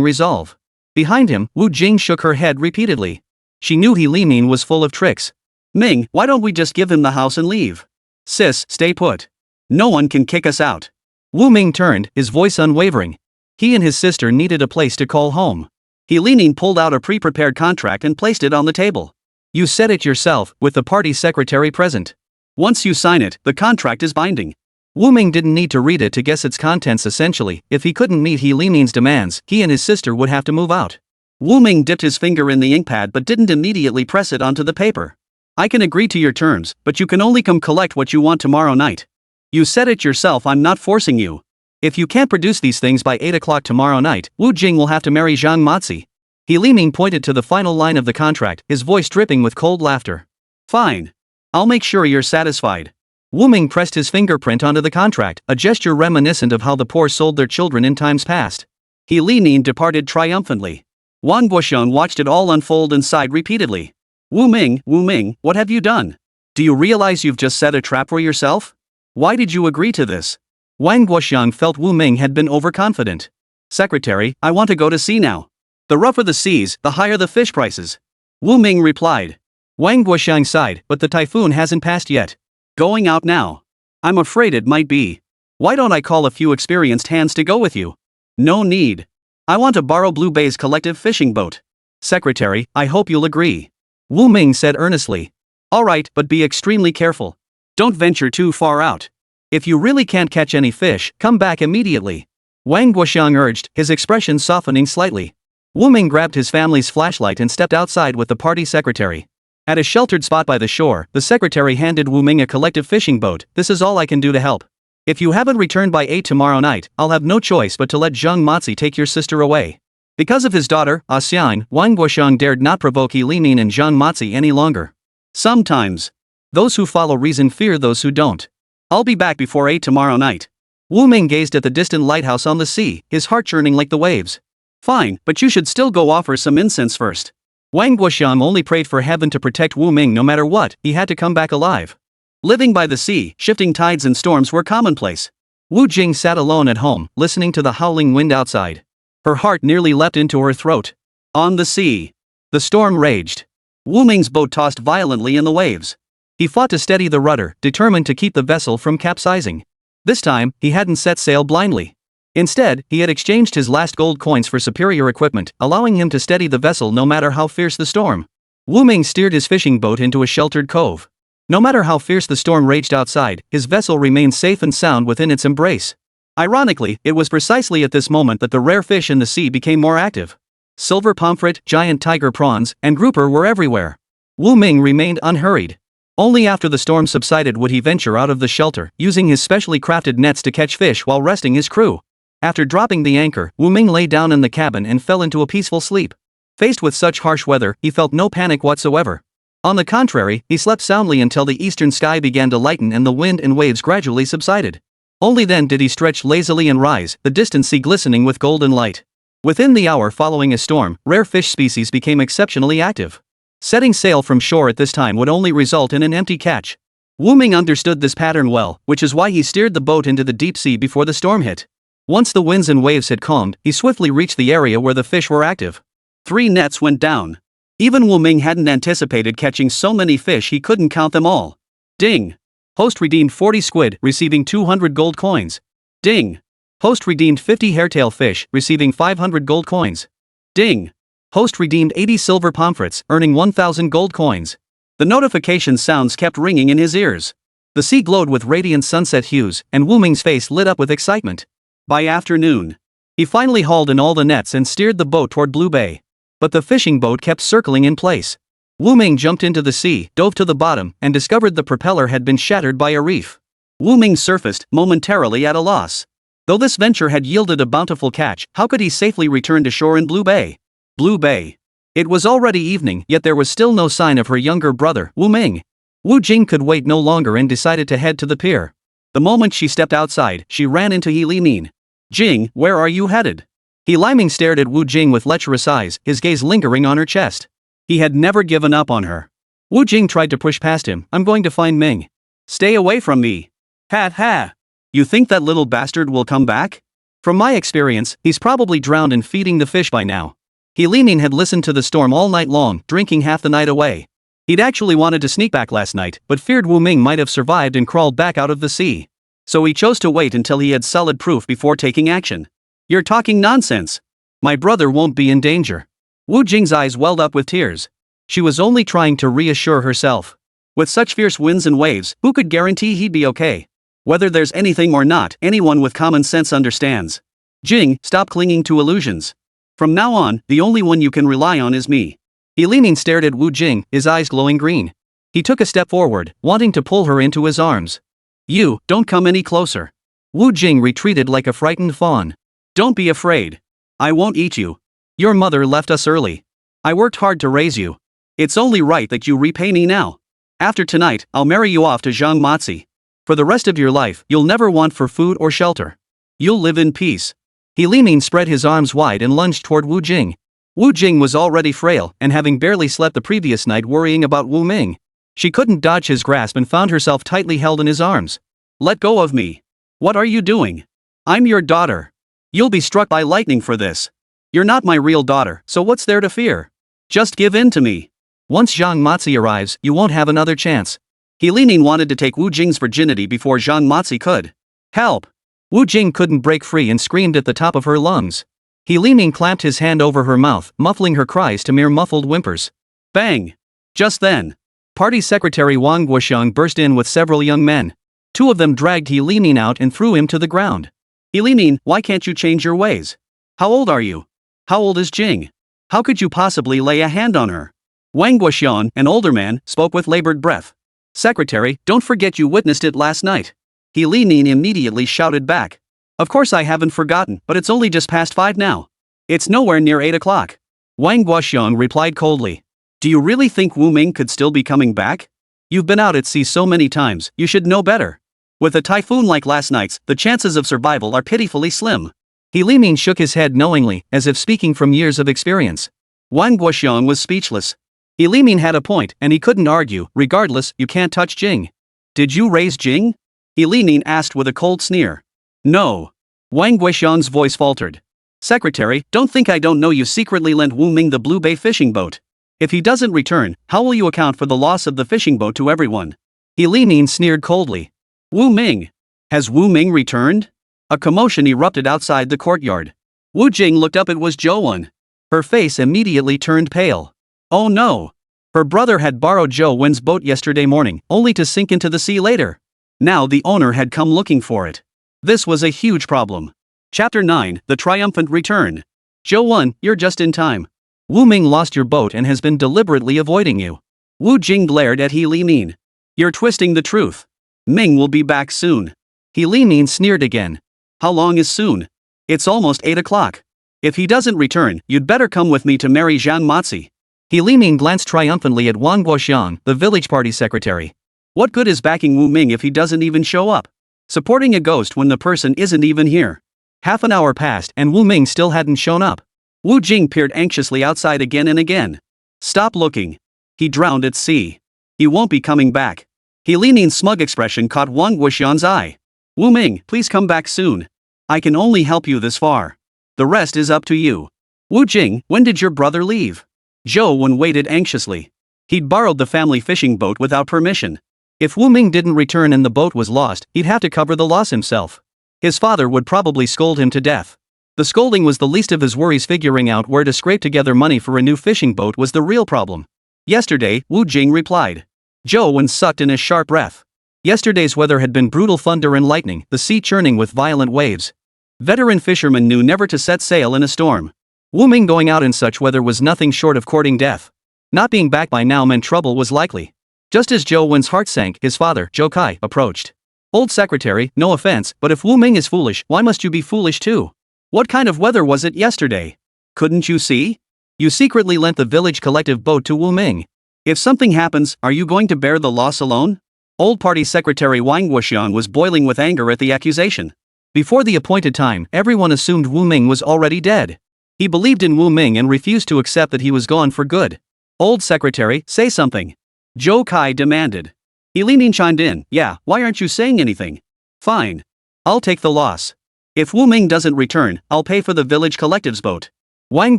resolve. Behind him, Wu Jing shook her head repeatedly. She knew He Limin was full of tricks. Ming, why don't we just give him the house and leave? Sis, stay put. No one can kick us out. Wu Ming turned, his voice unwavering. He and his sister needed a place to call home. He Limin pulled out a pre-prepared contract and placed it on the table. You said it yourself, with the party secretary present. Once you sign it, the contract is binding. Wu Ming didn't need to read it to guess its contents. Essentially, if he couldn't meet He Limin's demands, he and his sister would have to move out. Wu Ming dipped his finger in the ink pad but didn't immediately press it onto the paper. I can agree to your terms, but you can only come collect what you want tomorrow night. You said it yourself, I'm not forcing you. If you can't produce these things by 8 o'clock tomorrow night, Wu Jing will have to marry Zhang Mazi. He Limin pointed to the final line of the contract, his voice dripping with cold laughter. Fine. I'll make sure you're satisfied. Wu Ming pressed his fingerprint onto the contract, a gesture reminiscent of how the poor sold their children in times past. He Limin departed triumphantly. Wang Guoxiang watched it all unfold and sighed repeatedly. Wu Ming, what have you done? Do you realize you've just set a trap for yourself? Why did you agree to this? Wang Guoxiang felt Wu Ming had been overconfident. Secretary, I want to go to sea now. The rougher the seas, the higher the fish prices. Wu Ming replied. Wang Guoxiang sighed, but the typhoon hasn't passed yet. Going out now? I'm afraid it might be. Why don't I call a few experienced hands to go with you? No need. I want to borrow Blue Bay's collective fishing boat. Secretary, I hope you'll agree. Wu Ming said earnestly. All right, but be extremely careful. Don't venture too far out. If you really can't catch any fish, come back immediately. Wang Guoxiang urged, his expression softening slightly. Wu Ming grabbed his family's flashlight and stepped outside with the party secretary. At a sheltered spot by the shore, the secretary handed Wu Ming a collective fishing boat. This is all I can do to help. If you haven't returned by 8 tomorrow night, I'll have no choice but to let Zhang Mazi take your sister away. Because of his daughter, Xian, Wang Guoxiang dared not provoke He Limin and Zhang Mazi any longer. Sometimes. Those who follow reason fear those who don't. I'll be back before 8 tomorrow night. Wu Ming gazed at the distant lighthouse on the sea, his heart churning like the waves. Fine, but you should still go offer some incense first. Wang Guoxiang only prayed for heaven to protect Wu Ming. No matter what, he had to come back alive. Living by the sea, shifting tides and storms were commonplace. Wu Jing sat alone at home, listening to the howling wind outside. Her heart nearly leapt into her throat. On the sea. The storm raged. Wu Ming's boat tossed violently in the waves. He fought to steady the rudder, determined to keep the vessel from capsizing. This time, he hadn't set sail blindly. Instead, he had exchanged his last gold coins for superior equipment, allowing him to steady the vessel no matter how fierce the storm. Wu Ming steered his fishing boat into a sheltered cove. No matter how fierce the storm raged outside, his vessel remained safe and sound within its embrace. Ironically, it was precisely at this moment that the rare fish in the sea became more active. Silver pomfret, giant tiger prawns, and grouper were everywhere. Wu Ming remained unhurried. Only after the storm subsided would he venture out of the shelter, using his specially crafted nets to catch fish while resting his crew. After dropping the anchor, Wu Ming lay down in the cabin and fell into a peaceful sleep. Faced with such harsh weather, he felt no panic whatsoever. On the contrary, he slept soundly until the eastern sky began to lighten and the wind and waves gradually subsided. Only then did he stretch lazily and rise, the distant sea glistening with golden light. Within the hour following a storm, rare fish species became exceptionally active. Setting sail from shore at this time would only result in an empty catch. Wu Ming understood this pattern well, which is why he steered the boat into the deep sea before the storm hit. Once the winds and waves had calmed, he swiftly reached the area where the fish were active. 3 nets went down. Even Wu Ming hadn't anticipated catching so many fish he couldn't count them all. Ding! Host redeemed 40 squid, receiving 200 gold coins. Ding! Host redeemed 50 hairtail fish, receiving 500 gold coins. Ding! Host redeemed 80 silver pomfrets, earning 1,000 gold coins. The notification sounds kept ringing in his ears. The sea glowed with radiant sunset hues, and Wu Ming's face lit up with excitement. By afternoon, he finally hauled in all the nets and steered the boat toward Blue Bay. But the fishing boat kept circling in place. Wu Ming jumped into the sea, dove to the bottom, and discovered the propeller had been shattered by a reef. Wu Ming surfaced, momentarily at a loss. Though this venture had yielded a bountiful catch, how could he safely return to shore in Blue Bay? Blue Bay. It was already evening, yet there was still no sign of her younger brother, Wu Ming. Wu Jing could wait no longer and decided to head to the pier. The moment she stepped outside, she ran into He Limin. Jing, where are you headed? He Limin stared at Wu Jing with lecherous eyes, his gaze lingering on her chest. He had never given up on her. Wu Jing tried to push past him. I'm going to find Ming. Stay away from me. Ha ha. You think that little bastard will come back? From my experience, he's probably drowned in feeding the fish by now. He Limin had listened to the storm all night long, drinking half the night away. He'd actually wanted to sneak back last night, but feared Wu Ming might have survived and crawled back out of the sea. So he chose to wait until he had solid proof before taking action. You're talking nonsense. My brother won't be in danger. Wu Jing's eyes welled up with tears. She was only trying to reassure herself. With such fierce winds and waves, who could guarantee he'd be okay? Whether there's anything or not, anyone with common sense understands. Jing, stop clinging to illusions. From now on, the only one you can rely on is me. He Limin stared at Wu Jing, his eyes glowing green. He took a step forward, wanting to pull her into his arms. You, don't come any closer. Wu Jing retreated like a frightened fawn. Don't be afraid. I won't eat you. Your mother left us early. I worked hard to raise you. It's only right that you repay me now. After tonight, I'll marry you off to Zhang Mazi. For the rest of your life, you'll never want for food or shelter. You'll live in peace. He Limin spread his arms wide and lunged toward Wu Jing. Wu Jing was already frail, and having barely slept the previous night worrying about Wu Ming. She couldn't dodge his grasp and found herself tightly held in his arms. Let go of me. What are you doing? I'm your daughter. You'll be struck by lightning for this. You're not my real daughter, so what's there to fear? Just give in to me. Once Zhang Mazi arrives, you won't have another chance. He Limin wanted to take Wu Jing's virginity before Zhang Mazi could. Help! Wu Jing couldn't break free and screamed at the top of her lungs. He Limin clamped his hand over her mouth, muffling her cries to mere muffled whimpers. Bang! Just then, party secretary Wang Guoxiang burst in with several young men. 2 of them dragged He Limin out and threw him to the ground. He Limin, why can't you change your ways? How old are you? How old is Jing? How could you possibly lay a hand on her? Wang Guoxiang, an older man, spoke with labored breath. Secretary, don't forget you witnessed it last night. He Limin immediately shouted back. Of course I haven't forgotten, but it's only just past 5 now. It's nowhere near 8 o'clock. Wang Guoxiang replied coldly. Do you really think Wu Ming could still be coming back? You've been out at sea so many times, you should know better. With a typhoon like last night's, the chances of survival are pitifully slim. He Limin shook his head knowingly, as if speaking from years of experience. Wang Guoxiang was speechless. He Limin had a point, and he couldn't argue. Regardless, you can't touch Jing. Did you raise Jing? He Limin asked with a cold sneer. No. Wang Guoxiang's voice faltered. Secretary, don't think I don't know you secretly lent Wu Ming the Blue Bay fishing boat. If he doesn't return, how will you account for the loss of the fishing boat to everyone? He Limin sneered coldly. Wu Ming. Has Wu Ming returned? A commotion erupted outside the courtyard. Wu Jing looked up. It was Zhou Wen. Her face immediately turned pale. Oh no. Her brother had borrowed Zhou Wen's boat yesterday morning, only to sink into the sea later. Now the owner had come looking for it. This was a huge problem. Chapter 9, The Triumphant Return. Zhou Wen, you're just in time. Wu Ming lost your boat and has been deliberately avoiding you. Wu Jing glared at He Limin. You're twisting the truth. Ming will be back soon. He Limin sneered again. How long is soon? It's almost 8 o'clock. If he doesn't return, you'd better come with me to marry Zhang Mazi. He Limin glanced triumphantly at Wang Guoxiang, the village party secretary. What good is backing Wu Ming if he doesn't even show up? Supporting a ghost when the person isn't even here. Half an hour passed and Wu Ming still hadn't shown up. Wu Jing peered anxiously outside again and again. Stop looking. He drowned at sea. He won't be coming back. He Limin's smug expression caught Wang Guoxiang's eye. Wu Ming, please come back soon. I can only help you this far. The rest is up to you. Wu Jing, when did your brother leave? Zhou Wen waited anxiously. He'd borrowed the family fishing boat without permission. If Wu Ming didn't return and the boat was lost, he'd have to cover the loss himself. His father would probably scold him to death. The scolding was the least of his worries. Figuring out where to scrape together money for a new fishing boat was the real problem. Yesterday, Wu Jing replied. Zhou Wen sucked in a sharp breath. Yesterday's weather had been brutal, thunder and lightning, the sea churning with violent waves. Veteran fishermen knew never to set sail in a storm. Wu Ming going out in such weather was nothing short of courting death. Not being back by now meant trouble was likely. Just as Zhou Wen's heart sank, his father, Zhou Kai, approached. Old secretary, no offense, but if Wu Ming is foolish, why must you be foolish too? What kind of weather was it yesterday? Couldn't you see? You secretly lent the village collective boat to Wu Ming. If something happens, are you going to bear the loss alone? Old party secretary Wang Guoxiang was boiling with anger at the accusation. Before the appointed time, everyone assumed Wu Ming was already dead. He believed in Wu Ming and refused to accept that he was gone for good. Old secretary, say something. Zhou Kai demanded. He Limin chimed in, yeah, why aren't you saying anything? Fine. I'll take the loss. If Wu Ming doesn't return, I'll pay for the village collective's boat. Wang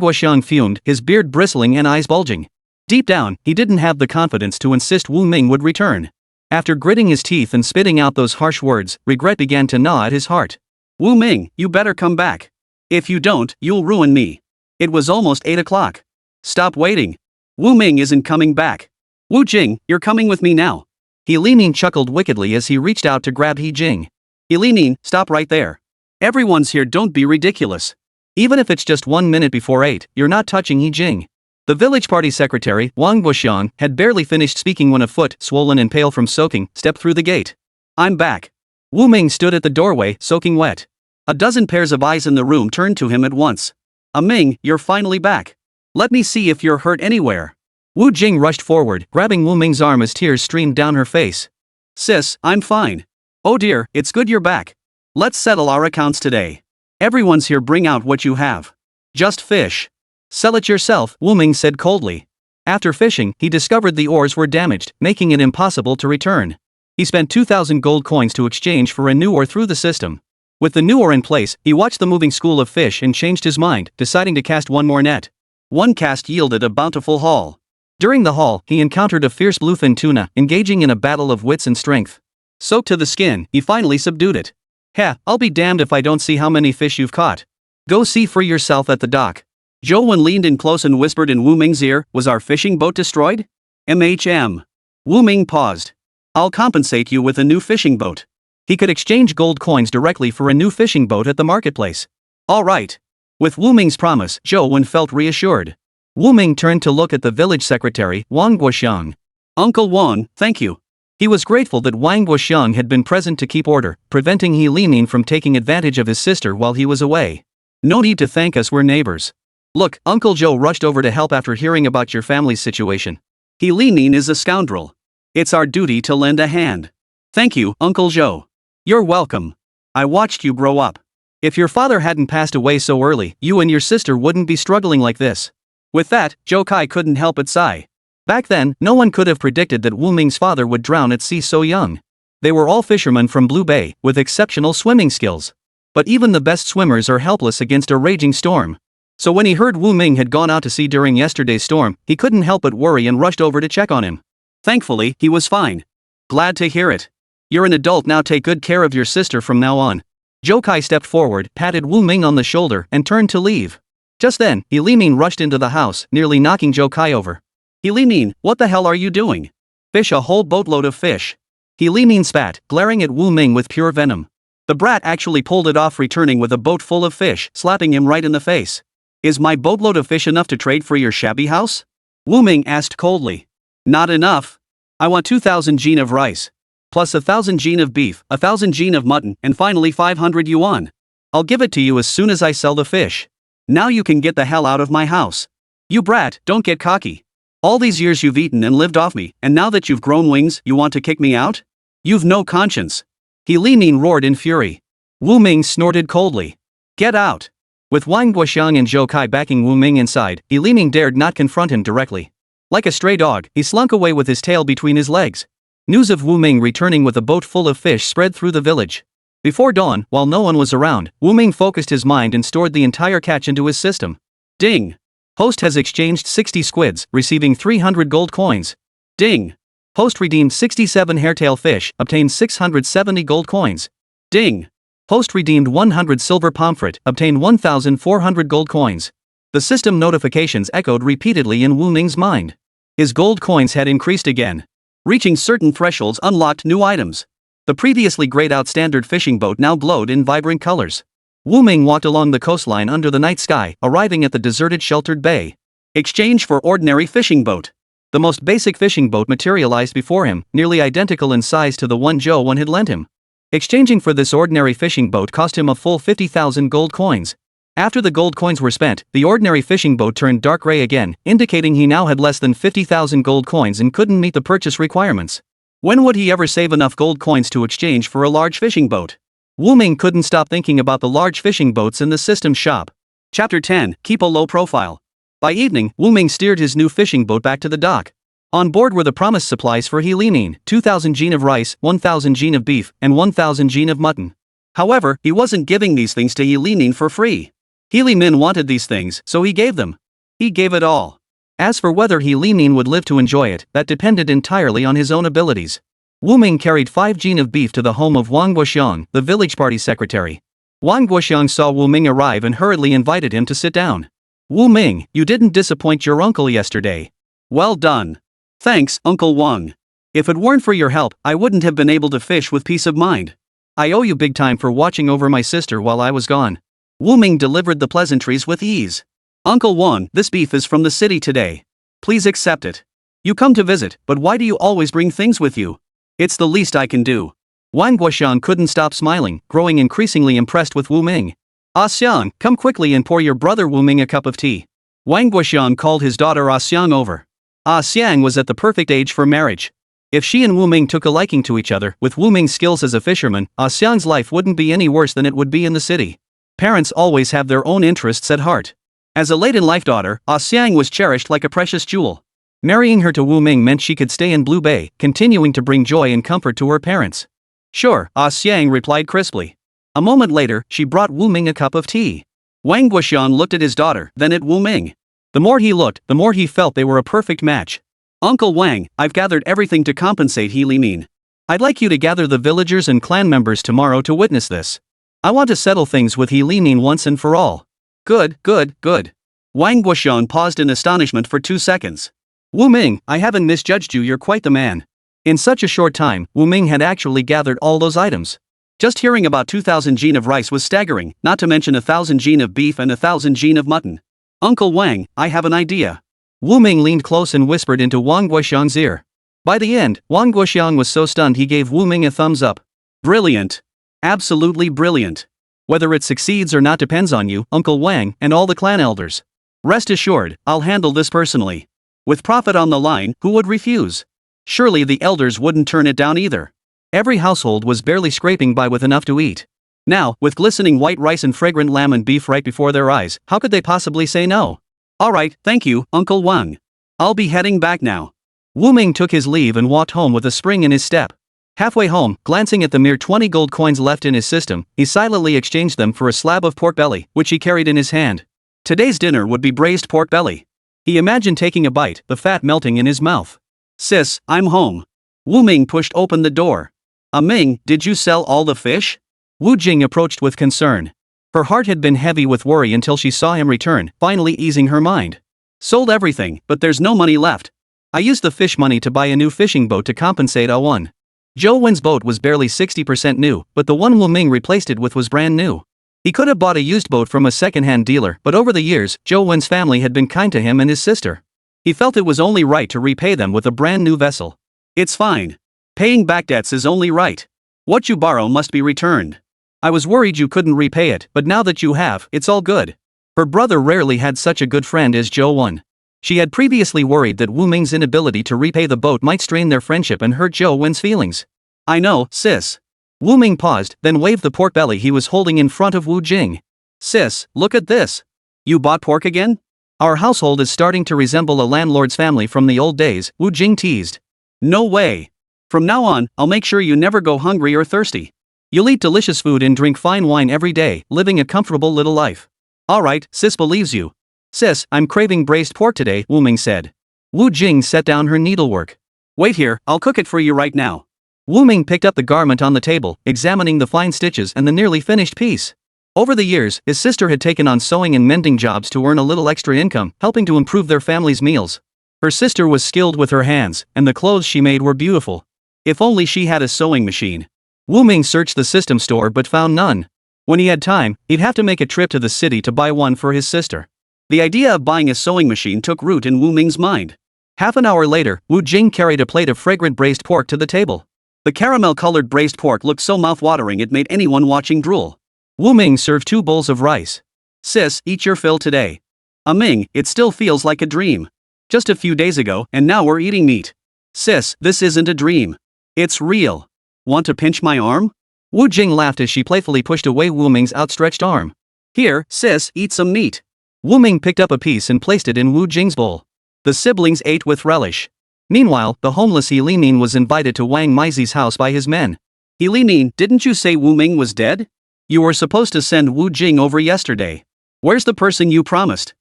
Guoxiang fumed, his beard bristling and eyes bulging. Deep down, he didn't have the confidence to insist Wu Ming would return. After gritting his teeth and spitting out those harsh words, regret began to gnaw at his heart. Wu Ming, you better come back. If you don't, you'll ruin me. It was almost 8 o'clock. Stop waiting. Wu Ming isn't coming back. Wu Jing, you're coming with me now. He Limin chuckled wickedly as he reached out to grab He Jing. He Limin, stop right there. Everyone's here, don't be ridiculous. Even if it's just 1 minute before 8, you're not touching He Jing. The village party secretary, Wang Guoxiang, had barely finished speaking when a foot, swollen and pale from soaking, stepped through the gate. I'm back. Wu Ming stood at the doorway, soaking wet. A dozen pairs of eyes in the room turned to him at once. Ming, you're finally back. Let me see if you're hurt anywhere. Wu Jing rushed forward, grabbing Wu Ming's arm as tears streamed down her face. Sis, I'm fine. Oh dear, it's good you're back. Let's settle our accounts today. Everyone's here, bring out what you have. Just fish. Sell it yourself, Wu Ming said coldly. After fishing, he discovered the oars were damaged, making it impossible to return. He spent 2,000 gold coins to exchange for a new oar through the system. With the new oar in place, he watched the moving school of fish and changed his mind, deciding to cast one more net. One cast yielded a bountiful haul. During the haul, he encountered a fierce bluefin tuna, engaging in a battle of wits and strength. Soaked to the skin, he finally subdued it. Heh, I'll be damned if I don't see how many fish you've caught. Go see for yourself at the dock. Zhou Wen leaned in close and whispered in Wu Ming's ear, was our fishing boat destroyed? Wu Ming paused. I'll compensate you with a new fishing boat. He could exchange gold coins directly for a new fishing boat at the marketplace. All right. With Wu Ming's promise, Zhou Wen felt reassured. Wu Ming turned to look at the village secretary, Wang Guoxiang. Uncle Wan, thank you. He was grateful that Wang Guoxiang had been present to keep order, preventing He Limin from taking advantage of his sister while he was away. No need to thank us, we're neighbors. Look, Uncle Zhou rushed over to help after hearing about your family's situation. He Limin is a scoundrel. It's our duty to lend a hand. Thank you, Uncle Zhou. You're welcome. I watched you grow up. If your father hadn't passed away so early, you and your sister wouldn't be struggling like this. With that, Zhou Kai couldn't help but sigh. Back then, no one could have predicted that Wu Ming's father would drown at sea so young. They were all fishermen from Blue Bay, with exceptional swimming skills. But even the best swimmers are helpless against a raging storm. So when he heard Wu Ming had gone out to sea during yesterday's storm, he couldn't help but worry and rushed over to check on him. Thankfully, he was fine. Glad to hear it. You're an adult now, take good care of your sister from now on. Zhou Kai stepped forward, patted Wu Ming on the shoulder, and turned to leave. Just then, He Limin rushed into the house, nearly knocking Zhou Kai over. He Limin, what the hell are you doing? Fish a whole boatload of fish. He Limin spat, glaring at Wu Ming with pure venom. The brat actually pulled it off, returning with a boat full of fish, slapping him right in the face. Is my boatload of fish enough to trade for your shabby house? Wu Ming asked coldly. Not enough. I want 2,000 jin of rice. Plus 1,000 jin of beef, 1,000 jin of mutton, and finally 500 yuan. I'll give it to you as soon as I sell the fish. Now you can get the hell out of my house. You brat, don't get cocky. All these years you've eaten and lived off me, and now that you've grown wings, you want to kick me out? You've no conscience. He Limin roared in fury. Wu Ming snorted coldly. Get out. With Wang Guoxiang and Zhou Kai backing Wu Ming inside, He Limin dared not confront him directly. Like a stray dog, he slunk away with his tail between his legs. News of Wu Ming returning with a boat full of fish spread through the village. Before dawn, while no one was around, Wu Ming focused his mind and stored the entire catch into his system. Ding. Host has exchanged 60 squids, receiving 300 gold coins. Ding. Host redeemed 67 hairtail fish, obtained 670 gold coins. Ding. Host redeemed 100 silver pomfret, obtained 1,400 gold coins. The system notifications echoed repeatedly in Wu Ming's mind. His gold coins had increased again. Reaching certain thresholds unlocked new items. The previously grayed out standard fishing boat now glowed in vibrant colors. Wu Ming walked along the coastline under the night sky, arriving at the deserted sheltered bay. Exchange for ordinary fishing boat. The most basic fishing boat materialized before him, nearly identical in size to the one Zhou Wen had lent him. Exchanging for this ordinary fishing boat cost him a full 50,000 gold coins. After the gold coins were spent, the ordinary fishing boat turned dark gray again, indicating he now had less than 50,000 gold coins and couldn't meet the purchase requirements. When would he ever save enough gold coins to exchange for a large fishing boat? Wu Ming couldn't stop thinking about the large fishing boats in the system shop. Chapter 10, Keep a Low Profile. By evening, Wu Ming steered his new fishing boat back to the dock. On board were the promised supplies for He Limin, 2,000 jin of rice, 1,000 jin of beef, and 1,000 jin of mutton. However, he wasn't giving these things to He Limin for free. He Limin wanted these things, so he gave them. He gave it all. As for whether He Limin would live to enjoy it, that depended entirely on his own abilities. Wu Ming carried 5 jin of beef to the home of Wang Guoxiang, the village party secretary. Wang Guoxiang saw Wu Ming arrive and hurriedly invited him to sit down. Wu Ming, you didn't disappoint your uncle yesterday. Well done. Thanks, Uncle Wang. If it weren't for your help, I wouldn't have been able to fish with peace of mind. I owe you big time for watching over my sister while I was gone. Wu Ming delivered the pleasantries with ease. Uncle Wang, this beef is from the city today. Please accept it. You come to visit, but why do you always bring things with you? It's the least I can do. Wang Guoxiang couldn't stop smiling, growing increasingly impressed with Wu Ming. Ah Xiang, come quickly and pour your brother Wu Ming a cup of tea. Wang Guoxiang called his daughter Ah Xiang over. Ah Xiang was at the perfect age for marriage. If she and Wu Ming took a liking to each other, with Wu Ming's skills as a fisherman, Ah Xiang's life wouldn't be any worse than it would be in the city. Parents always have their own interests at heart. As a late-in-life daughter, Ah Xiang was cherished like a precious jewel. Marrying her to Wu Ming meant she could stay in Blue Bay, continuing to bring joy and comfort to her parents. Sure, Ah Xiang replied crisply. A moment later, she brought Wu Ming a cup of tea. Wang Guoxiang looked at his daughter, then at Wu Ming. The more he looked, the more he felt they were a perfect match. Uncle Wang, I've gathered everything to compensate He Limin. I'd like you to gather the villagers and clan members tomorrow to witness this. I want to settle things with He Limin once and for all. Good, good, good. Wang Guoxiang paused in astonishment for 2 seconds. Wu Ming, I haven't misjudged you, you're quite the man. In such a short time, Wu Ming had actually gathered all those items. Just hearing about 2,000 jin of rice was staggering, not to mention 1,000 jin of beef and 1,000 jin of mutton. Uncle Wang, I have an idea. Wu Ming leaned close and whispered into Wang Guoxiang's ear. By the end, Wang Guoxiang was so stunned he gave Wu Ming a thumbs up. Brilliant. Absolutely brilliant. Whether it succeeds or not depends on you, Uncle Wang, and all the clan elders. Rest assured, I'll handle this personally. With profit on the line, who would refuse? Surely the elders wouldn't turn it down either. Every household was barely scraping by with enough to eat. Now, with glistening white rice and fragrant lamb and beef right before their eyes, how could they possibly say no? Alright, thank you, Uncle Wang. I'll be heading back now. Wu Ming took his leave and walked home with a spring in his step. Halfway home, glancing at the mere 20 gold coins left in his system, he silently exchanged them for a slab of pork belly, which he carried in his hand. Today's dinner would be braised pork belly. He imagined taking a bite, the fat melting in his mouth. Sis, I'm home. Wu Ming pushed open the door. Ming, did you sell all the fish? Wu Jing approached with concern. Her heart had been heavy with worry until she saw him return, finally easing her mind. Sold everything, but there's no money left. I used the fish money to buy a new fishing boat to compensate A1. Zhou Wen's boat was barely 60% new, but the one Wu Ming replaced it with was brand new. He could have bought a used boat from a second-hand dealer, but over the years, Zhou Wen's family had been kind to him and his sister. He felt it was only right to repay them with a brand new vessel. It's fine. Paying back debts is only right. What you borrow must be returned. I was worried you couldn't repay it, but now that you have, it's all good. Her brother rarely had such a good friend as Zhou Wen. She had previously worried that Wu Ming's inability to repay the boat might strain their friendship and hurt Zhou Wen's feelings. I know, sis. Wu Ming paused, then waved the pork belly he was holding in front of Wu Jing. Sis, look at this. You bought pork again? Our household is starting to resemble a landlord's family from the old days, Wu Jing teased. No way. From now on, I'll make sure you never go hungry or thirsty. You'll eat delicious food and drink fine wine every day, living a comfortable little life. Alright, sis believes you. Sis, I'm craving braised pork today, Wu Ming said. Wu Jing set down her needlework. Wait here, I'll cook it for you right now. Wu Ming picked up the garment on the table, examining the fine stitches and the nearly finished piece. Over the years, his sister had taken on sewing and mending jobs to earn a little extra income, helping to improve their family's meals. Her sister was skilled with her hands, and the clothes she made were beautiful. If only she had a sewing machine. Wu Ming searched the system store but found none. When he had time, he'd have to make a trip to the city to buy one for his sister. The idea of buying a sewing machine took root in Wu Ming's mind. Half an hour later, Wu Jing carried a plate of fragrant braised pork to the table. The caramel-colored braised pork looked so mouth-watering it made anyone watching drool. Wu Ming served 2 bowls of rice. Sis, eat your fill today. Ming, it still feels like a dream. Just a few days ago, and now we're eating meat. Sis, this isn't a dream. It's real. Want to pinch my arm? Wu Jing laughed as she playfully pushed away Wu Ming's outstretched arm. Here, sis, eat some meat. Wu Ming picked up a piece and placed it in Wu Jing's bowl. The siblings ate with relish. Meanwhile, the homeless He Limin was invited to Zhang Mazi's house by his men. He Limin, didn't you say Wu Ming was dead? You were supposed to send Wu Jing over yesterday. Where's the person you promised?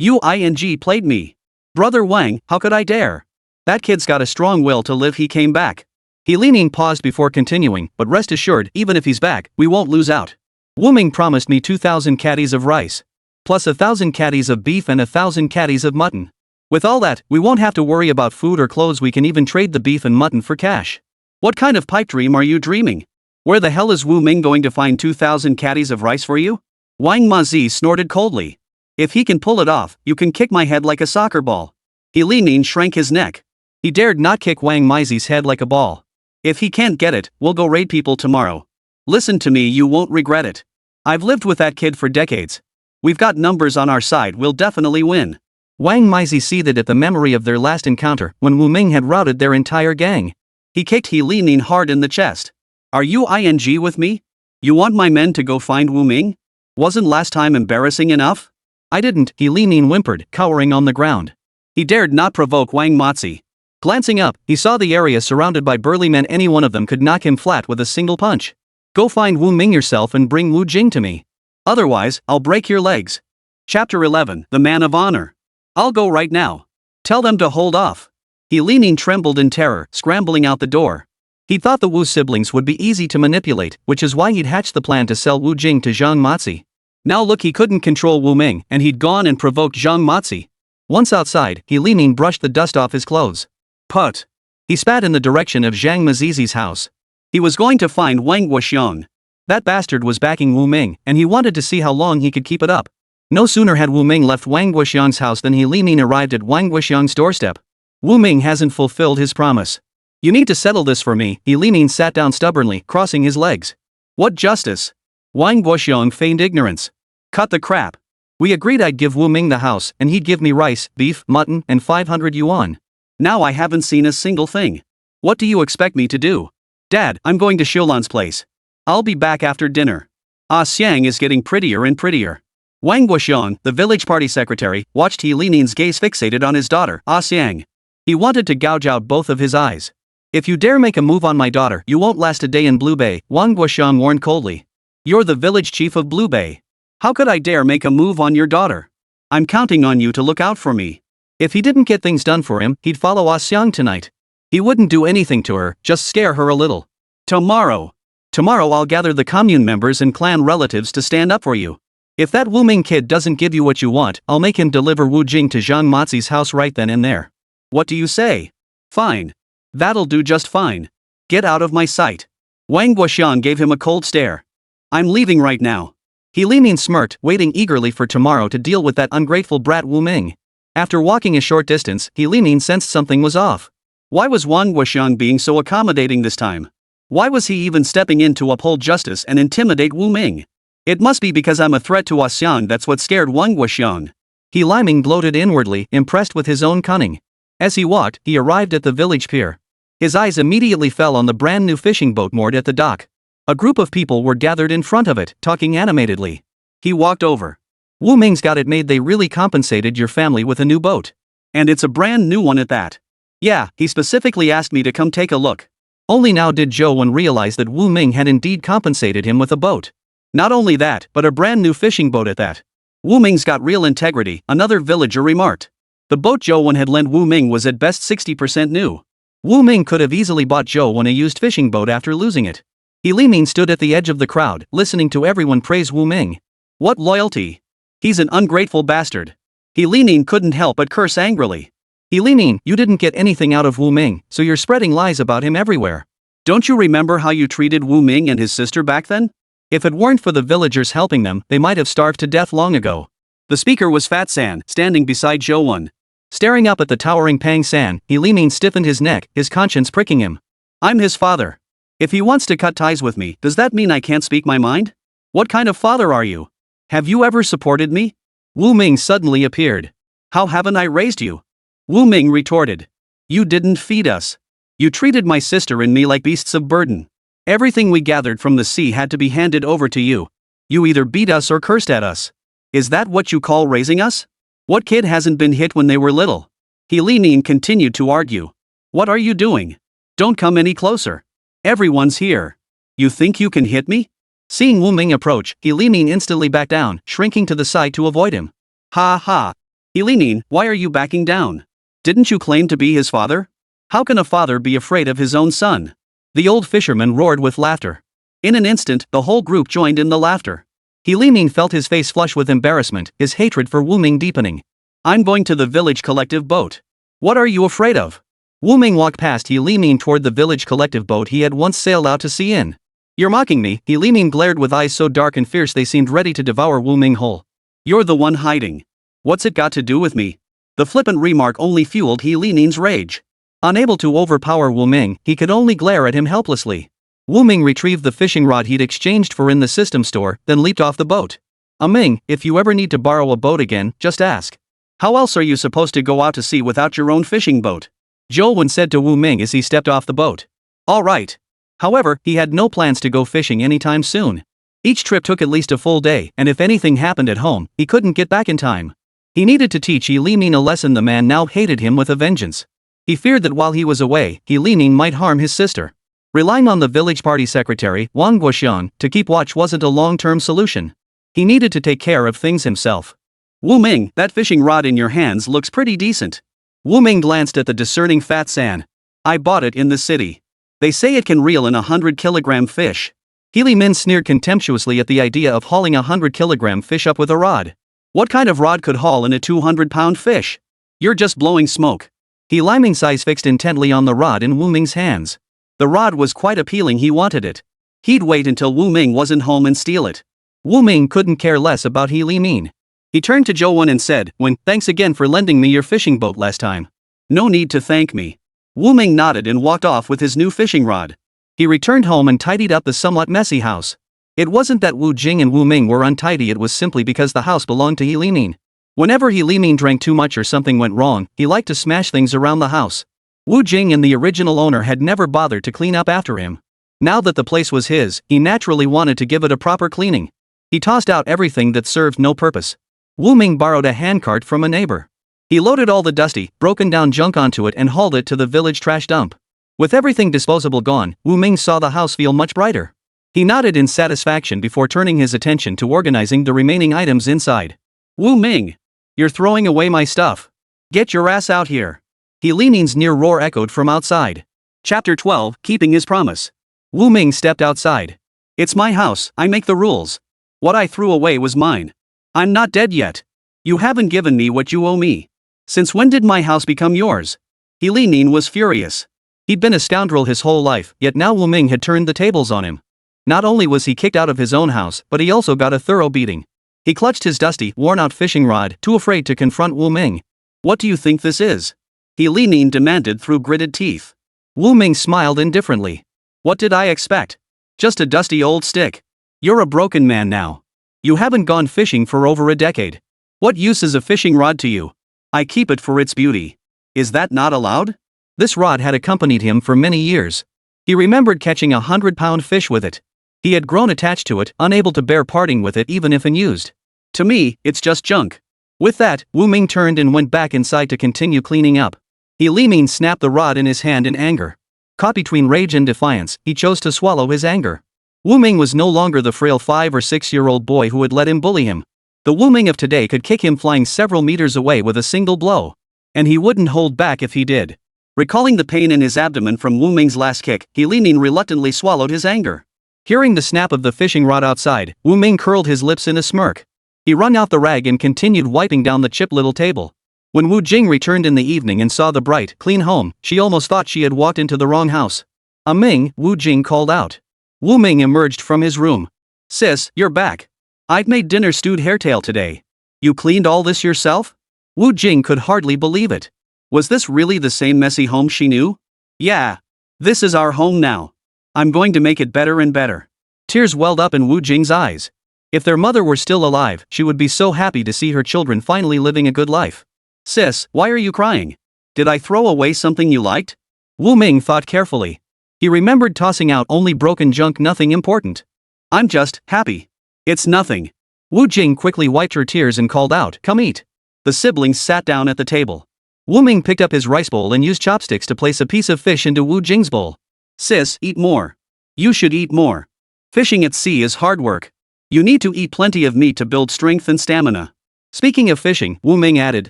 Wuliangye played me. Brother Wang, how could I dare? That kid's got a strong will to live. He came back. He Limin paused before continuing, but rest assured, even if he's back, we won't lose out. Wu Ming promised me 2,000 caddies of rice. Plus 1,000 caddies of beef and 1,000 caddies of mutton. With all that, we won't have to worry about food or clothes. We can even trade the beef and mutton for cash. What kind of pipe dream are you dreaming? Where the hell is Wu Ming going to find 2,000 caddies of rice for you? Zhang Mazi snorted coldly. If he can pull it off, you can kick my head like a soccer ball. He Limin shrank his neck. He dared not kick Zhang Mazi's head like a ball. If he can't get it, we'll go raid people tomorrow. Listen to me, you won't regret it. I've lived with that kid for decades. We've got numbers on our side, we'll definitely win. Zhang Mazi seethed at the memory of their last encounter, when Wu Ming had routed their entire gang. He kicked He Limin hard in the chest. Are you ing with me? You want my men to go find Wu Ming? Wasn't last time embarrassing enough? I didn't, He Limin whimpered, cowering on the ground. He dared not provoke Zhang Mazi. Glancing up, he saw the area surrounded by burly men. Any one of them could knock him flat with a single punch. Go find Wu Ming yourself and bring Wu Jing to me. Otherwise, I'll break your legs. Chapter 11, The Man of Honor. I'll go right now. Tell them to hold off. He Limin trembled in terror, scrambling out the door. He thought the Wu siblings would be easy to manipulate, which is why he'd hatched the plan to sell Wu Jing to Zhang Mazi. Now look, he couldn't control Wu Ming, and he'd gone and provoked Zhang Mazi. Once outside, He Limin brushed the dust off his clothes. Put. He spat in the direction of Zhang Mazi's house. He was going to find Wang Wuxiang. That bastard was backing Wu Ming, and he wanted to see how long he could keep it up. No sooner had Wu Ming left Wang Wuxiang's house than He Limin arrived at Wang Wuxiang's doorstep. Wu Ming hasn't fulfilled his promise. You need to settle this for me. He Limin sat down stubbornly, crossing his legs. What justice? Wang Wuxiang feigned ignorance. Cut the crap. We agreed I'd give Wu Ming the house, and he'd give me rice, beef, mutton, and 500 yuan. Now I haven't seen a single thing. What do you expect me to do? Dad, I'm going to Xiulan's place. I'll be back after dinner. Xiang is getting prettier and prettier. Wang Wuxiang, the village party secretary, watched He Limin's gaze fixated on his daughter, Xiang. He wanted to gouge out both of his eyes. If you dare make a move on my daughter, you won't last a day in Blue Bay, Wang Wuxiang warned coldly. You're the village chief of Blue Bay. How could I dare make a move on your daughter? I'm counting on you to look out for me. If he didn't get things done for him, he'd follow Xiang tonight. He wouldn't do anything to her, just scare her a little. Tomorrow I'll gather the commune members and clan relatives to stand up for you. If that Wu Ming kid doesn't give you what you want, I'll make him deliver Wu Jing to Zhang Mazi's house right then and there. What do you say? Fine. That'll do just fine. Get out of my sight. Wang Wuxiang gave him a cold stare. I'm leaving right now. He Limin smirked, waiting eagerly for tomorrow to deal with that ungrateful brat Wu Ming. After walking a short distance, He Limin sensed something was off. Why was Wang Wuxiang being so accommodating this time? Why was he even stepping in to uphold justice and intimidate Wu Ming? It must be because I'm a threat to Xiang. That's what scared Wang Wuxiang. He Limin gloated inwardly, impressed with his own cunning. As he walked, he arrived at the village pier. His eyes immediately fell on the brand new fishing boat moored at the dock. A group of people were gathered in front of it, talking animatedly. He walked over. Wu Ming's got it made. They really compensated your family with a new boat. And it's a brand new one at that. Yeah, he specifically asked me to come take a look. Only now did Zhou Wen realize that Wu Ming had indeed compensated him with a boat. Not only that, but a brand new fishing boat at that. Wu Ming's got real integrity, another villager remarked. The boat Zhou Wen had lent Wu Ming was at best 60% new. Wu Ming could have easily bought Zhou Wen a used fishing boat after losing it. He Limin stood at the edge of the crowd, listening to everyone praise Wu Ming. What loyalty! He's an ungrateful bastard. He Limin couldn't help but curse angrily. He Limin, you didn't get anything out of Wu Ming, so you're spreading lies about him everywhere. Don't you remember how you treated Wu Ming and his sister back then? If it weren't for the villagers helping them, they might have starved to death long ago. The speaker was Fat San, standing beside Zhou Wen. Staring up at the towering Pang San, He Limin stiffened his neck, his conscience pricking him. I'm his father. If he wants to cut ties with me, does that mean I can't speak my mind? What kind of father are you? Have you ever supported me? Wu Ming suddenly appeared. How haven't I raised you? Wu Ming retorted. You didn't feed us. You treated my sister and me like beasts of burden. Everything we gathered from the sea had to be handed over to you. You either beat us or cursed at us. Is that what you call raising us? What kid hasn't been hit when they were little? He Limin continued to argue. What are you doing? Don't come any closer. Everyone's here. You think you can hit me? Seeing Wu Ming approach, He Limin instantly backed down, shrinking to the side to avoid him. Ha ha. He Limin, why are you backing down? Didn't you claim to be his father? How can a father be afraid of his own son? The old fisherman roared with laughter. In an instant, the whole group joined in the laughter. He Limin felt his face flush with embarrassment, his hatred for Wu Ming deepening. I'm going to the village collective boat. What are you afraid of? Wu Ming walked past He Limin toward the village collective boat he had once sailed out to sea in. You're mocking me, He Limin glared with eyes so dark and fierce they seemed ready to devour Wu Ming whole. You're the one hiding. What's it got to do with me? The flippant remark only fueled He Limin's rage. Unable to overpower Wu Ming, he could only glare at him helplessly. Wu Ming retrieved the fishing rod he'd exchanged for in the system store, then leaped off the boat. Ming, if you ever need to borrow a boat again, just ask. How else are you supposed to go out to sea without your own fishing boat? Zhou Wen said to Wu Ming as he stepped off the boat. All right. However, he had no plans to go fishing anytime soon. Each trip took at least a full day, and if anything happened at home, he couldn't get back in time. He needed to teach He Limin a lesson. The man now hated him with a vengeance. He feared that while he was away, He Limin might harm his sister. Relying on the village party secretary, Wang Guoxian, to keep watch wasn't a long-term solution. He needed to take care of things himself. Wu Ming, that fishing rod in your hands looks pretty decent. Wu Ming glanced at the discerning Fat San. I bought it in the city. They say it can reel in 100-kilogram fish. He Limin sneered contemptuously at the idea of hauling a 100-kilogram fish up with a rod. What kind of rod could haul in a 200-pound fish? You're just blowing smoke. He Limin's eyes fixed intently on the rod in Wu Ming's hands. The rod was quite appealing. He wanted it. He'd wait until Wu Ming wasn't home and steal it. Wu Ming couldn't care less about He Limin. He turned to Zhou Wen and said, thanks again for lending me your fishing boat last time. No need to thank me. Wu Ming nodded and walked off with his new fishing rod. He returned home and tidied up the somewhat messy house. It wasn't that Wu Jing and Wu Ming were untidy, it was simply because the house belonged to He Limin. Whenever He Limin drank too much or something went wrong, he liked to smash things around the house. Wu Jing and the original owner had never bothered to clean up after him. Now that the place was his, he naturally wanted to give it a proper cleaning. He tossed out everything that served no purpose. Wu Ming borrowed a handcart from a neighbor. He loaded all the dusty, broken down junk onto it and hauled it to the village trash dump. With everything disposable gone, Wu Ming saw the house feel much brighter. He nodded in satisfaction before turning his attention to organizing the remaining items inside. Wu Ming! You're throwing away my stuff. Get your ass out here. He Limin's near roar echoed from outside. Chapter 12, Keeping His Promise. Wu Ming stepped outside. It's my house, I make the rules. What I threw away was mine. I'm not dead yet. You haven't given me what you owe me. Since when did my house become yours? He Limin was furious. He'd been a scoundrel his whole life, yet now Wu Ming had turned the tables on him. Not only was he kicked out of his own house, but he also got a thorough beating. He clutched his dusty, worn-out fishing rod, too afraid to confront Wu Ming. What do you think this is? He Limin demanded through gritted teeth. Wu Ming smiled indifferently. What did I expect? Just a dusty old stick. You're a broken man now. You haven't gone fishing for over a decade. What use is a fishing rod to you? I keep it for its beauty. Is that not allowed? This rod had accompanied him for many years. He remembered catching 100-pound fish with it. He had grown attached to it, unable to bear parting with it even if unused. To me, it's just junk. With that, Wu Ming turned and went back inside to continue cleaning up. He Limin snapped the rod in his hand in anger. Caught between rage and defiance, he chose to swallow his anger. Wu Ming was no longer the frail 5 or 6-year-old boy who had let him bully him. The Wu Ming of today could kick him flying several meters away with a single blow. And he wouldn't hold back if he did. Recalling the pain in his abdomen from Wu Ming's last kick, He Limin reluctantly swallowed his anger. Hearing the snap of the fishing rod outside, Wu Ming curled his lips in a smirk. He wrung out the rag and continued wiping down the chipped little table. When Wu Jing returned in the evening and saw the bright, clean home, she almost thought she had walked into the wrong house. Ming, Wu Jing called out. Wu Ming emerged from his room. Sis, you're back. I'd made dinner stewed hairtail today. You cleaned all this yourself? Wu Jing could hardly believe it. Was this really the same messy home she knew? Yeah. This is our home now. I'm going to make it better and better. Tears welled up in Wu Jing's eyes. If their mother were still alive, she would be so happy to see her children finally living a good life. Sis, why are you crying? Did I throw away something you liked? Wu Ming thought carefully. He remembered tossing out only broken junk, nothing important. I'm just happy. It's nothing. Wu Jing quickly wiped her tears and called out, come eat. The siblings sat down at the table. Wu Ming picked up his rice bowl and used chopsticks to place a piece of fish into Wu Jing's bowl. Sis, eat more. You should eat more. Fishing at sea is hard work. You need to eat plenty of meat to build strength and stamina. Speaking of fishing, Wu Ming added,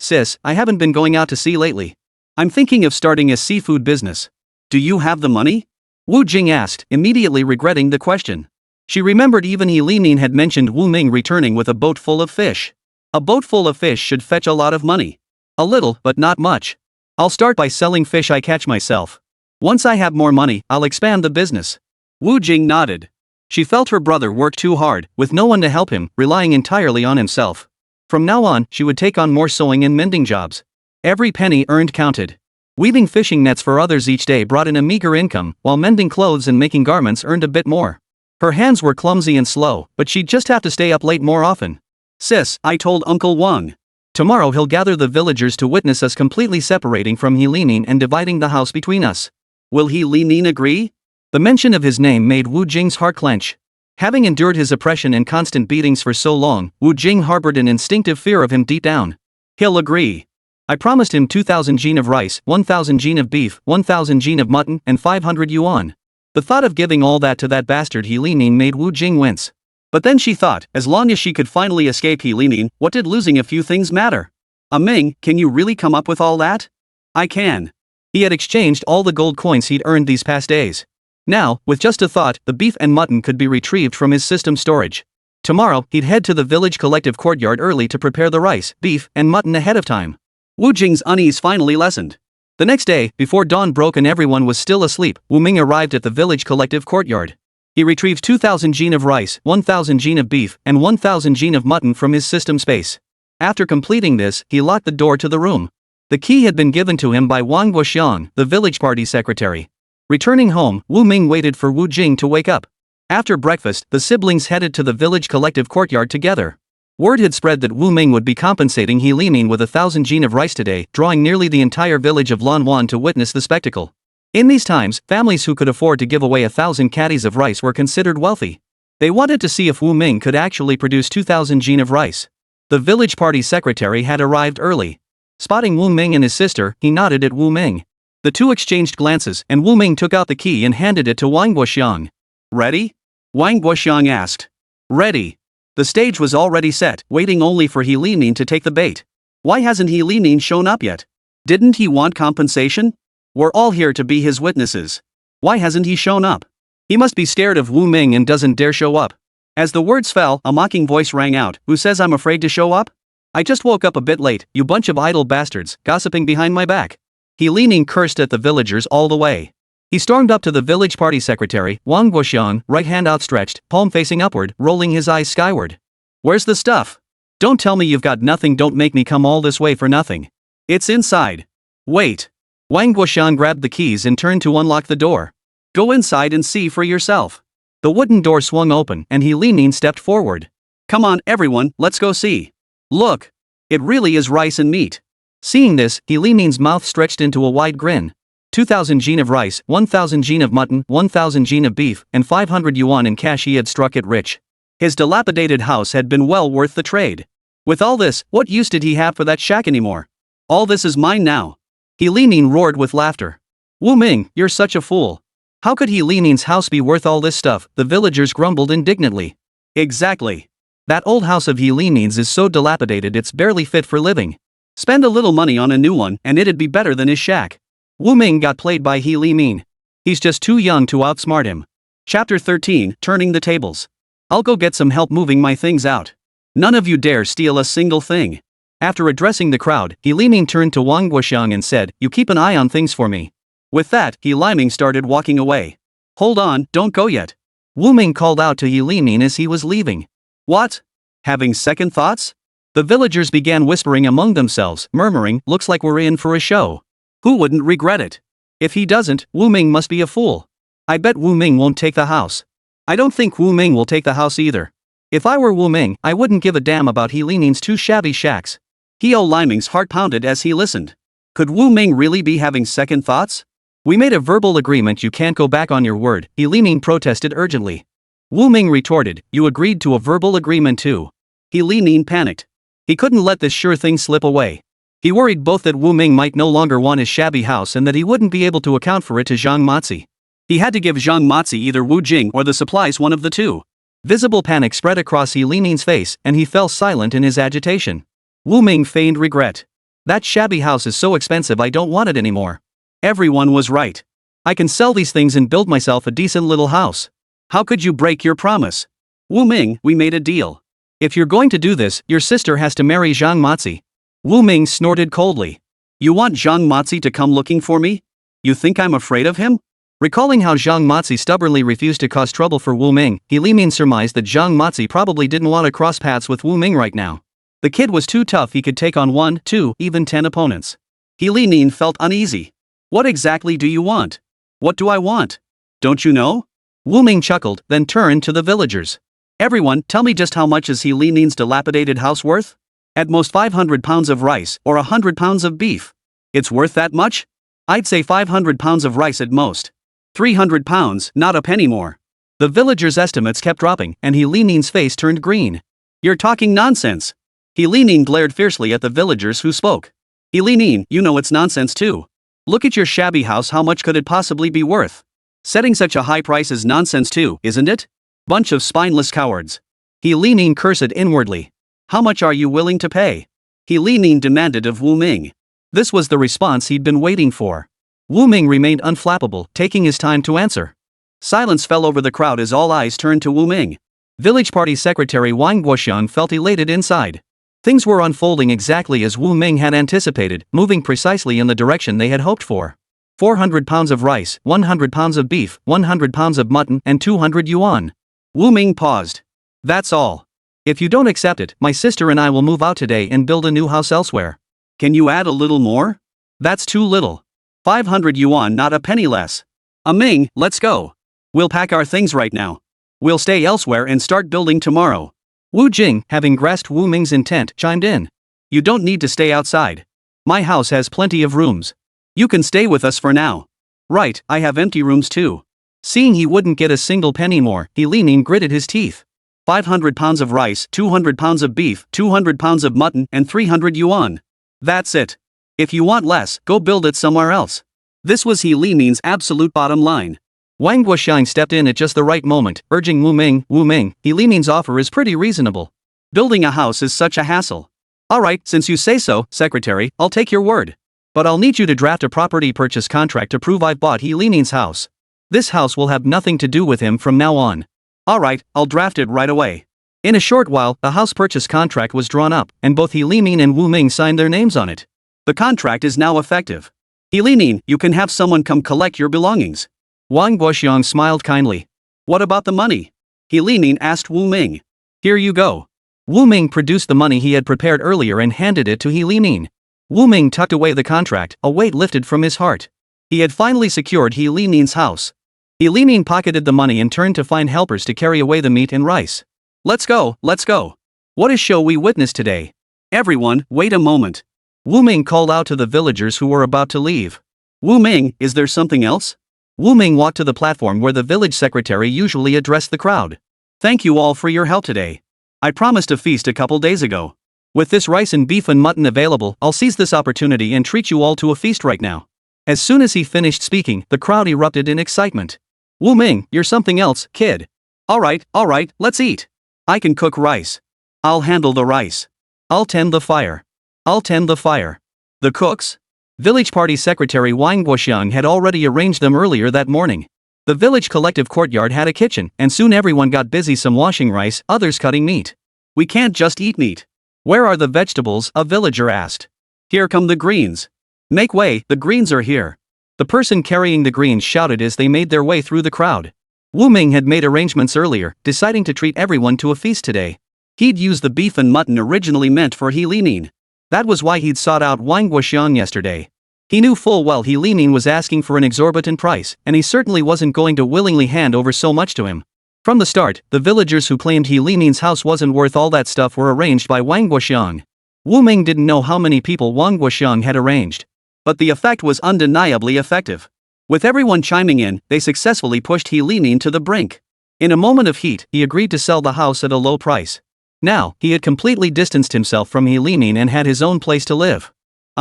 Sis, I haven't been going out to sea lately. I'm thinking of starting a seafood business. Do you have the money? Wu Jing asked, immediately regretting the question. She remembered even He Limin had mentioned Wu Ming returning with a boat full of fish. A boat full of fish should fetch a lot of money. A little, but not much. I'll start by selling fish I catch myself. Once I have more money, I'll expand the business. Wu Jing nodded. She felt her brother work too hard, with no one to help him, relying entirely on himself. From now on, she would take on more sewing and mending jobs. Every penny earned counted. Weaving fishing nets for others each day brought in a meager income, while mending clothes and making garments earned a bit more. Her hands were clumsy and slow, but she'd just have to stay up late more often. Sis, I told Uncle Wang. Tomorrow he'll gather the villagers to witness us completely separating from He Limin and dividing the house between us. Will He Limin agree? The mention of his name made Wu Jing's heart clench. Having endured his oppression and constant beatings for so long, Wu Jing harbored an instinctive fear of him deep down. He'll agree. I promised him 2,000 jin of rice, 1,000 jin of beef, 1,000 jin of mutton, and 500 yuan. The thought of giving all that to that bastard He Limin made Wu Jing wince. But then she thought, as long as she could finally escape He Limin, what did losing a few things matter? Ming, can you really come up with all that? I can. He had exchanged all the gold coins he'd earned these past days. Now, with just a thought, the beef and mutton could be retrieved from his system storage. Tomorrow, he'd head to the village collective courtyard early to prepare the rice, beef, and mutton ahead of time. Wu Jing's unease finally lessened. The next day, before dawn broke and everyone was still asleep, Wu Ming arrived at the village collective courtyard. He retrieved 2,000 jin of rice, 1,000 jin of beef, and 1,000 jin of mutton from his system space. After completing this, he locked the door to the room. The key had been given to him by Wang Guoxiang, the village party secretary. Returning home, Wu Ming waited for Wu Jing to wake up. After breakfast, the siblings headed to the village collective courtyard together. Word had spread that Wu Ming would be compensating He Limin with 1,000 jin of rice today, drawing nearly the entire village of Lanwan to witness the spectacle. In these times, families who could afford to give away 1,000 caddies of rice were considered wealthy. They wanted to see if Wu Ming could actually produce 2,000 jin of rice. The village party secretary had arrived early. Spotting Wu Ming and his sister, he nodded at Wu Ming. The two exchanged glances, and Wu Ming took out the key and handed it to Wang Guoxiang. Ready? Wang Guoxiang asked. Ready. The stage was already set, waiting only for He Limin to take the bait. Why hasn't He Limin shown up yet? Didn't he want compensation? We're all here to be his witnesses. Why hasn't he shown up? He must be scared of Wu Ming and doesn't dare show up. As the words fell, a mocking voice rang out. Who says I'm afraid to show up? I just woke up a bit late, you bunch of idle bastards, gossiping behind my back. He Limin cursed at the villagers all the way. He stormed up to the village party secretary, Wang Guoxiang, right hand outstretched, palm facing upward, rolling his eyes skyward. Where's the stuff? Don't tell me you've got nothing, don't make me come all this way for nothing. It's inside. Wait. Wang Guoxiang grabbed the keys and turned to unlock the door. Go inside and see for yourself. The wooden door swung open and He Limin stepped forward. Come on everyone, let's go see. Look. It really is rice and meat. Seeing this, He Limin's mouth stretched into a wide grin. 2,000 jin of rice, 1,000 jin of mutton, 1,000 jin of beef, and 500 yuan in cash. He had struck it rich. His dilapidated house had been well worth the trade. With all this, what use did he have for that shack anymore? All this is mine now. He Limin roared with laughter. Wu Ming, you're such a fool. How could He Limin's house be worth all this stuff? The villagers grumbled indignantly. Exactly. That old house of He Limin's is so dilapidated it's barely fit for living. Spend a little money on a new one and it'd be better than his shack. Wu Ming got played by He Limin. He's just too young to outsmart him. Chapter 13, Turning the Tables. I'll go get some help moving my things out. None of you dare steal a single thing. After addressing the crowd, He Limin turned to Wang Guoxiang and said, You keep an eye on things for me. With that, He Limin started walking away. Hold on, don't go yet. Wu Ming called out to He Limin as he was leaving. What? Having second thoughts? The villagers began whispering among themselves, murmuring, Looks like we're in for a show. Who wouldn't regret it? If he doesn't, Wu Ming must be a fool. I bet Wu Ming won't take the house. I don't think Wu Ming will take the house either. If I were Wu Ming, I wouldn't give a damn about He Limin's two shabby shacks. He Liming's heart pounded as he listened. Could Wu Ming really be having second thoughts? We made a verbal agreement, you can't go back on your word, He Limin protested urgently. Wu Ming retorted, You agreed to a verbal agreement too. He Limin panicked. He couldn't let this sure thing slip away. He worried both that Wu Ming might no longer want his shabby house and that he wouldn't be able to account for it to Zhang Mazi. He had to give Zhang Mazi either Wu Jing or the supplies, one of the two. Visible panic spread across He Limin's face and he fell silent in his agitation. Wu Ming feigned regret. That shabby house is so expensive, I don't want it anymore. Everyone was right. I can sell these things and build myself a decent little house. How could you break your promise? Wu Ming, we made a deal. If you're going to do this, your sister has to marry Zhang Mazi. Wu Ming snorted coldly. You want Zhang Mazi to come looking for me? You think I'm afraid of him? Recalling how Zhang Mazi stubbornly refused to cause trouble for Wu Ming, He Limin surmised that Zhang Mazi probably didn't want to cross paths with Wu Ming right now. The kid was too tough, he could take on 1, 2, even 10 opponents. He Limin felt uneasy. What exactly do you want? What do I want? Don't you know? Wu Ming chuckled, then turned to the villagers. Everyone, tell me just how much is He Limin's dilapidated house worth? At most 500 pounds of rice, or 100 pounds of beef. It's worth that much? I'd say 500 pounds of rice at most. 300 pounds, not a penny more. The villagers' estimates kept dropping, and He Limin's face turned green. You're talking nonsense. He Limin glared fiercely at the villagers who spoke. He Limin, you know it's nonsense too. Look at your shabby house, how much could it possibly be worth? Setting such a high price is nonsense too, isn't it? Bunch of spineless cowards. He Limin cursed inwardly. How much are you willing to pay? He Limin demanded of Wu Ming. This was the response he'd been waiting for. Wu Ming remained unflappable, taking his time to answer. Silence fell over the crowd as all eyes turned to Wu Ming. Village party secretary Wang Guoxiang felt elated inside. Things were unfolding exactly as Wu Ming had anticipated, moving precisely in the direction they had hoped for. 400 pounds of rice, 100 pounds of beef, 100 pounds of mutton, and 200 yuan. Wu Ming paused. That's all. If you don't accept it, my sister and I will move out today and build a new house elsewhere. Can you add a little more? That's too little. 500 yuan, not a penny less. Ming, let's go. We'll pack our things right now. We'll stay elsewhere and start building tomorrow. Wu Jing, having grasped Wu Ming's intent, chimed in. You don't need to stay outside. My house has plenty of rooms. You can stay with us for now. Right, I have empty rooms too. Seeing he wouldn't get a single penny more, He Limin gritted his teeth. 500 pounds of rice, 200 pounds of beef, 200 pounds of mutton, and 300 yuan. That's it. If you want less, go build it somewhere else. This was He Limin's absolute bottom line. Wang Guoxiang stepped in at just the right moment, urging Wu Ming, He Limin's offer is pretty reasonable. Building a house is such a hassle. Alright, since you say so, secretary, I'll take your word. But I'll need you to draft a property purchase contract to prove I've bought He Limin's house. This house will have nothing to do with him from now on. Alright, I'll draft it right away. In a short while, the house purchase contract was drawn up, and both He Limin and Wu Ming signed their names on it. The contract is now effective. He Limin, you can have someone come collect your belongings. Wang Guoxiang smiled kindly. What about the money? He Limin asked Wu Ming. Here you go. Wu Ming produced the money he had prepared earlier and handed it to He Limin. Wu Ming tucked away the contract, a weight lifted from his heart. He had finally secured He Limin's house. He Limin pocketed the money and turned to find helpers to carry away the meat and rice. Let's go, let's go. What a show we witnessed today. Everyone, wait a moment. Wu Ming called out to the villagers who were about to leave. Wu Ming, is there something else? Wu Ming walked to the platform where the village secretary usually addressed the crowd. Thank you all for your help today. I promised a feast a couple days ago. With this rice and beef and mutton available, I'll seize this opportunity and treat you all to a feast right now. As soon as he finished speaking, the crowd erupted in excitement. Wu Ming, you're something else, kid. Alright, let's eat. I can cook rice. I'll handle the rice. I'll tend the fire. The cooks? Village party secretary Wang Guoxiang had already arranged them earlier that morning. The village collective courtyard had a kitchen, and soon everyone got busy, some washing rice, others cutting meat. We can't just eat meat. Where are the vegetables? A villager asked. Here come the greens. Make way, the greens are here. The person carrying the greens shouted as they made their way through the crowd. Wu Ming had made arrangements earlier, deciding to treat everyone to a feast today. He'd used the beef and mutton originally meant for He Limin. That was why he'd sought out Wang Guoxiang yesterday. He knew full well He Limin was asking for an exorbitant price, and he certainly wasn't going to willingly hand over so much to him. From the start, the villagers who claimed He Limin's house wasn't worth all that stuff were arranged by Wang Guoxiang. Wu Ming didn't know how many people Wang Guoxiang had arranged. But the effect was undeniably effective. With everyone chiming in, they successfully pushed He Limin to the brink. In a moment of heat, he agreed to sell the house at a low price. Now, he had completely distanced himself from He Limin and had his own place to live.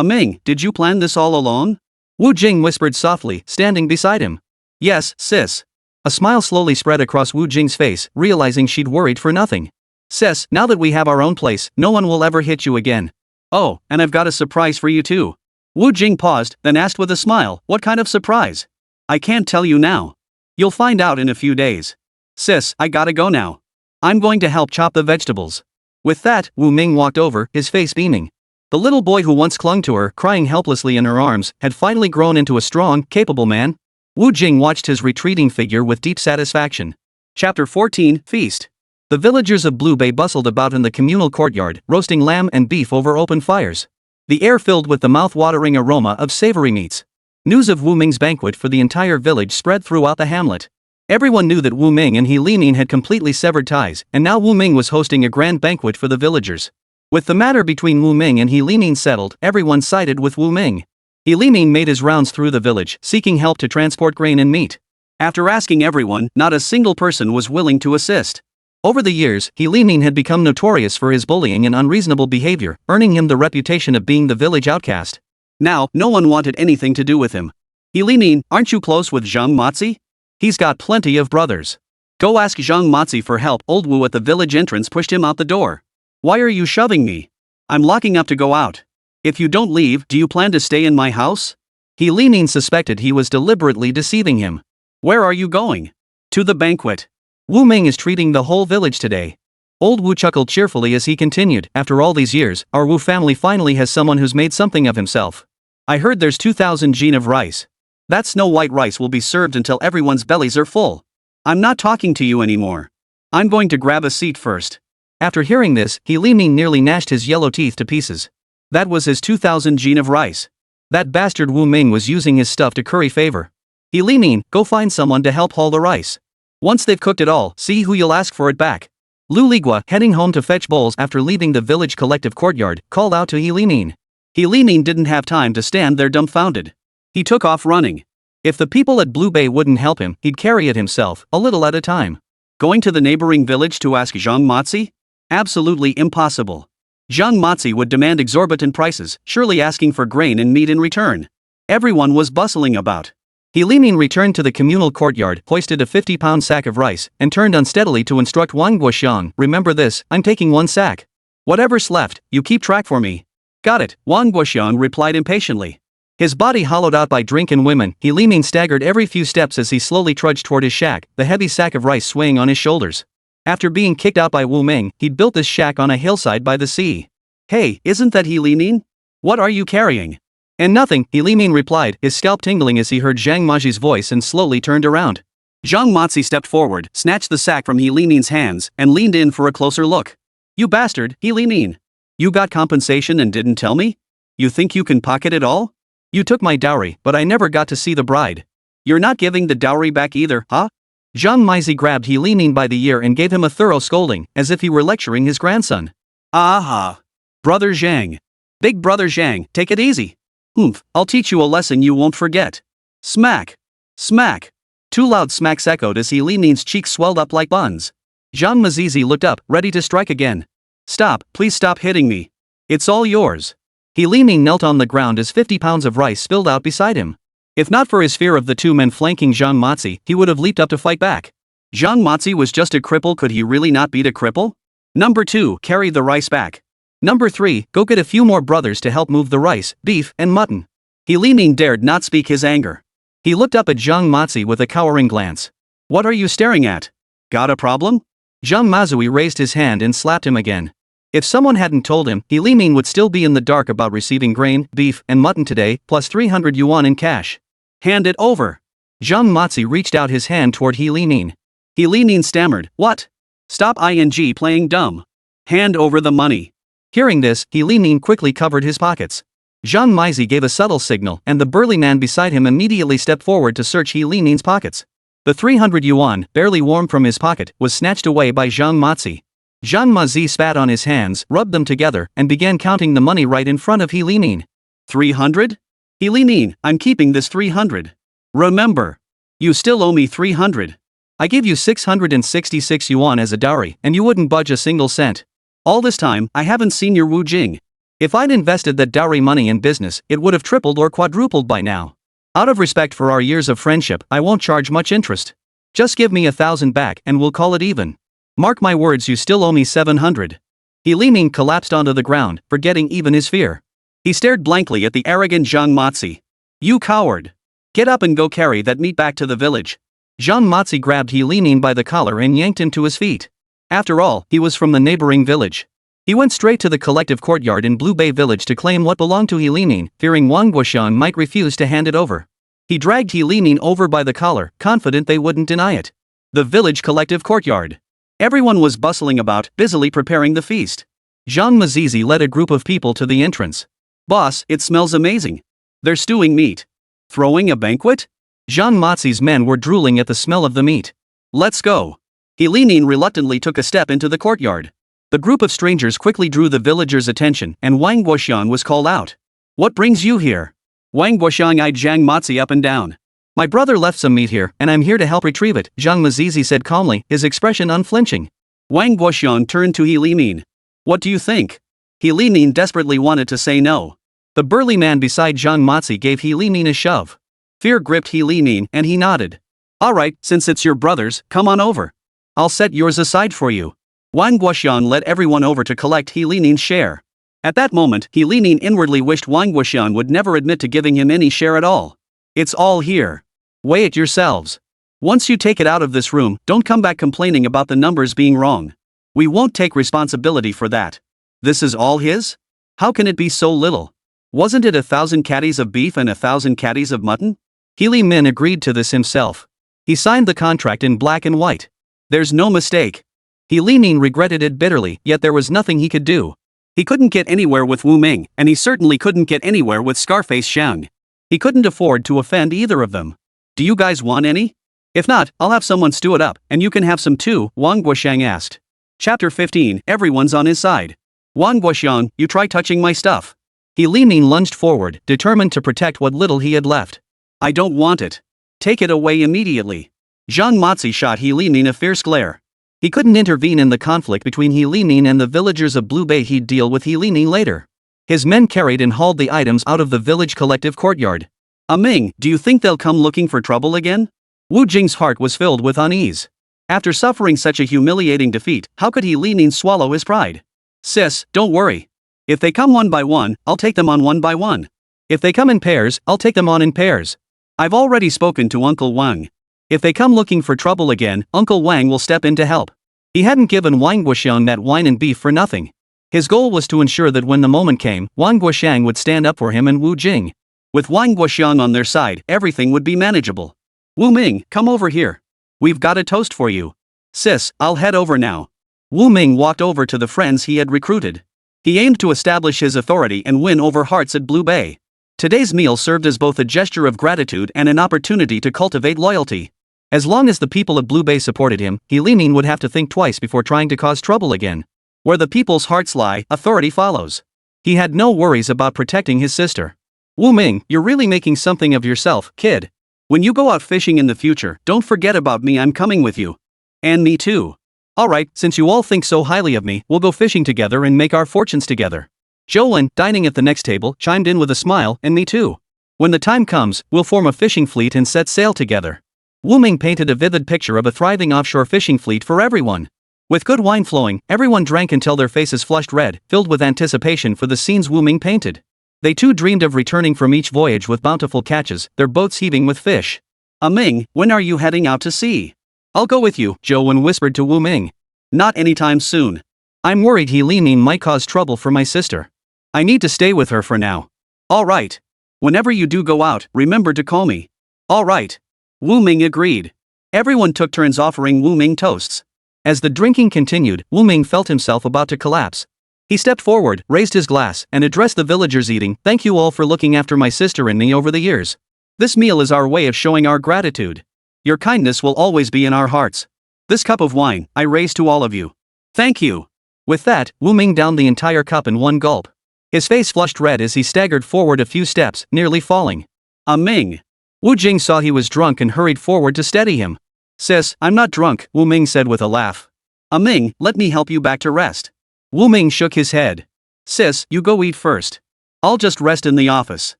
Ming, did you plan this all along? Wu Jing whispered softly, standing beside him. Yes, sis. A smile slowly spread across Wu Jing's face, realizing she'd worried for nothing. Sis, now that we have our own place, no one will ever hit you again. Oh, and I've got a surprise for you too. Wu Jing paused, then asked with a smile, what kind of surprise? I can't tell you now. You'll find out in a few days. Sis, I gotta go now. I'm going to help chop the vegetables. With that, Wu Ming walked over, his face beaming. The little boy who once clung to her, crying helplessly in her arms, had finally grown into a strong, capable man. Wu Jing watched his retreating figure with deep satisfaction. Chapter 14, Feast. The villagers of Blue Bay bustled about in the communal courtyard, roasting lamb and beef over open fires. The air filled with the mouth-watering aroma of savory meats. News of Wu Ming's banquet for the entire village spread throughout the hamlet. Everyone knew that Wu Ming and He Limin had completely severed ties, and now Wu Ming was hosting a grand banquet for the villagers. With the matter between Wu Ming and He Limin settled, everyone sided with Wu Ming. He Limin made his rounds through the village, seeking help to transport grain and meat. After asking everyone, not a single person was willing to assist. Over the years, He Limin had become notorious for his bullying and unreasonable behavior, earning him the reputation of being the village outcast. Now, no one wanted anything to do with him. He Limin, aren't you close with Zhang Mazi? He's got plenty of brothers. Go ask Zhang Mazi for help. Old Wu at the village entrance pushed him out the door. Why are you shoving me? I'm locking up to go out. If you don't leave, do you plan to stay in my house? He Limin suspected he was deliberately deceiving him. Where are you going? To the banquet. Wu Ming is treating the whole village today. Old Wu chuckled cheerfully as he continued, after all these years, our Wu family finally has someone who's made something of himself. I heard there's 2,000 jin of rice. That snow white rice will be served until everyone's bellies are full. I'm not talking to you anymore. I'm going to grab a seat first. After hearing this, He Limin nearly gnashed his yellow teeth to pieces. That was his 2,000 jin of rice. That bastard Wu Ming was using his stuff to curry favor. He Limin, go find someone to help haul the rice. Once they've cooked it all, see who you'll ask for it back. Lu Ligua, heading home to fetch bowls after leaving the village collective courtyard, called out to He Limin. He Limin didn't have time to stand there dumbfounded. He took off running. If the people at Blue Bay wouldn't help him, he'd carry it himself, a little at a time. Going to the neighboring village to ask Zhang Mazi? Absolutely impossible. Zhang Mazi would demand exorbitant prices, surely asking for grain and meat in return. Everyone was bustling about. He Limin returned to the communal courtyard, hoisted a 50-pound sack of rice, and turned unsteadily to instruct Wang Guoxiang, remember this, I'm taking one sack. Whatever's left, you keep track for me. Got it, Wang Guoxiang replied impatiently. His body hollowed out by drink and women, He Limin staggered every few steps as he slowly trudged toward his shack, the heavy sack of rice swaying on his shoulders. After being kicked out by Wu Ming, he'd built this shack on a hillside by the sea. Hey, isn't that He Limin? What are you carrying? And nothing, He Limin replied, his scalp tingling as he heard Zhang Mazi's voice and slowly turned around. Zhang Mazi stepped forward, snatched the sack from He Limin's hands, and leaned in for a closer look. You bastard, He Limin. You got compensation and didn't tell me? You think you can pocket it all? You took my dowry, but I never got to see the bride. You're not giving the dowry back either, huh? Zhang Mazi grabbed He Limin by the ear and gave him a thorough scolding, as if he were lecturing his grandson. Aha! Brother Zhang. Big brother Zhang, take it easy. Oomph, I'll teach you a lesson you won't forget. Smack. Smack. Two loud smacks echoed as He Limin's cheeks swelled up like buns. Zhang Mazi looked up, ready to strike again. Stop, please stop hitting me. It's all yours. He Limin knelt on the ground as 50 pounds of rice spilled out beside him. If not for his fear of the two men flanking Zhang Mazi, he would have leaped up to fight back. Zhang Mazi was just a cripple, could he really not beat a cripple? Number 2, carry the rice back. Number 3, go get a few more brothers to help move the rice, beef, and mutton. He Limin dared not speak his anger. He looked up at Zhang Mazi with a cowering glance. What are you staring at? Got a problem? Zhang Mazi raised his hand and slapped him again. If someone hadn't told him, He Limin would still be in the dark about receiving grain, beef, and mutton today, plus 300 yuan in cash. Hand it over. Zhang Mazi reached out his hand toward He Limin. He Limin stammered, what? Stop playing dumb. Hand over the money. Hearing this, He Limin quickly covered his pockets. Zhang Mazi gave a subtle signal and the burly man beside him immediately stepped forward to search He Limin's pockets. The 300 yuan, barely warm from his pocket, was snatched away by Zhang Mazi. Zhang Mazi spat on his hands, rubbed them together, and began counting the money right in front of He Limin. 300? He Limin, I'm keeping this 300. Remember. You still owe me 300. I gave you 666 yuan as a dowry, and you wouldn't budge a single cent. All this time, I haven't seen your Wu Jing. If I'd invested that dowry money in business, it would have tripled or quadrupled by now. Out of respect for our years of friendship, I won't charge much interest. Just give me 1,000 back and we'll call it even. Mark my words, you still owe me 700. He Limin collapsed onto the ground, forgetting even his fear. He stared blankly at the arrogant Zhang Mazi. You coward. Get up and go carry that meat back to the village. Zhang Mazi grabbed He Limin by the collar and yanked him to his feet. After all, he was from the neighboring village. He went straight to the collective courtyard in Blue Bay village to claim what belonged to He Limin, fearing Wang Guoxiang might refuse to hand it over. He dragged He Limin over by the collar, confident they wouldn't deny it. The village collective courtyard. Everyone was bustling about, busily preparing the feast. Zhang Mazi led a group of people to the entrance. Boss, it smells amazing. They're stewing meat. Throwing a banquet? Zhang Mazi's men were drooling at the smell of the meat. Let's go. He Limin reluctantly took a step into the courtyard. The group of strangers quickly drew the villagers' attention and Wang Guoxiang was called out. What brings you here? Wang Guoxiang eyed Zhang Mazi up and down. My brother left some meat here and I'm here to help retrieve it, Zhang Mazi said calmly, his expression unflinching. Wang Guoxiang turned to He Limin. What do you think? He Limin desperately wanted to say no. The burly man beside Zhang Mazi gave He Limin a shove. Fear gripped He Limin and he nodded. Alright, since it's your brother's, come on over. I'll set yours aside for you. Wang Guoxiang led everyone over to collect He Limin's share. At that moment, He Limin inwardly wished Wang Guoxiang would never admit to giving him any share at all. It's all here. Weigh it yourselves. Once you take it out of this room, don't come back complaining about the numbers being wrong. We won't take responsibility for that. This is all his? How can it be so little? Wasn't it 1,000 caddies of beef and 1,000 caddies of mutton? He Limin agreed to this himself. He signed the contract in black and white. There's no mistake. He Limin regretted it bitterly, yet there was nothing he could do. He couldn't get anywhere with Wu Ming, and he certainly couldn't get anywhere with Scarface Xiang. He couldn't afford to offend either of them. Do you guys want any? If not, I'll have someone stew it up, and you can have some too, Wang Guoxiang asked. Chapter 15, Everyone's on his side. Wang Guoxiang, you try touching my stuff. He Limin lunged forward, determined to protect what little he had left. I don't want it. Take it away immediately. Zhang Mazi shot He Limin a fierce glare. He couldn't intervene in the conflict between He Limin and the villagers of Blue Bay. He'd deal with He Limin later. His men carried and hauled the items out of the village collective courtyard. Ming, do you think they'll come looking for trouble again? Wu Jing's heart was filled with unease. After suffering such a humiliating defeat, how could He Limin swallow his pride? Sis, don't worry. If they come one by one, I'll take them on one by one. If they come in pairs, I'll take them on in pairs. I've already spoken to Uncle Wang. If they come looking for trouble again, Uncle Wang will step in to help. He hadn't given Wang Guoxiang that wine and beef for nothing. His goal was to ensure that when the moment came, Wang Guoxiang would stand up for him and Wu Jing. With Wang Guoxiang on their side, everything would be manageable. Wu Ming, come over here. We've got a toast for you. Sis, I'll head over now. Wu Ming walked over to the friends he had recruited. He aimed to establish his authority and win over hearts at Blue Bay. Today's meal served as both a gesture of gratitude and an opportunity to cultivate loyalty. As long as the people of Blue Bay supported him, He Limin would have to think twice before trying to cause trouble again. Where the people's hearts lie, authority follows. He had no worries about protecting his sister. Wu Ming, you're really making something of yourself, kid. When you go out fishing in the future, don't forget about me, I'm coming with you. And me too. Alright, since you all think so highly of me, we'll go fishing together and make our fortunes together. Jolin, dining at the next table, chimed in with a smile, and me too. When the time comes, we'll form a fishing fleet and set sail together. Wu Ming painted a vivid picture of a thriving offshore fishing fleet for everyone. With good wine flowing, everyone drank until their faces flushed red, filled with anticipation for the scenes Wu Ming painted. They too dreamed of returning from each voyage with bountiful catches, their boats heaving with fish. Ming, when are you heading out to sea? I'll go with you, Jolin whispered to Wu Ming. Not anytime soon. I'm worried He Limin might cause trouble for my sister. I need to stay with her for now. Alright. Whenever you do go out, remember to call me. Alright. Wu Ming agreed. Everyone took turns offering Wu Ming toasts. As the drinking continued, Wu Ming felt himself about to collapse. He stepped forward, raised his glass, and addressed the villagers eating, "Thank you all for looking after my sister and me over the years. This meal is our way of showing our gratitude. Your kindness will always be in our hearts. This cup of wine, I raise to all of you. Thank you." With that, Wu Ming downed the entire cup in one gulp. His face flushed red as he staggered forward a few steps, nearly falling. Ming. Wu Jing saw he was drunk and hurried forward to steady him. "Sis, I'm not drunk," Wu Ming said with a laugh. Ming, let me help you back to rest." Wu Ming shook his head. "Sis, you go eat first. I'll just rest in the office."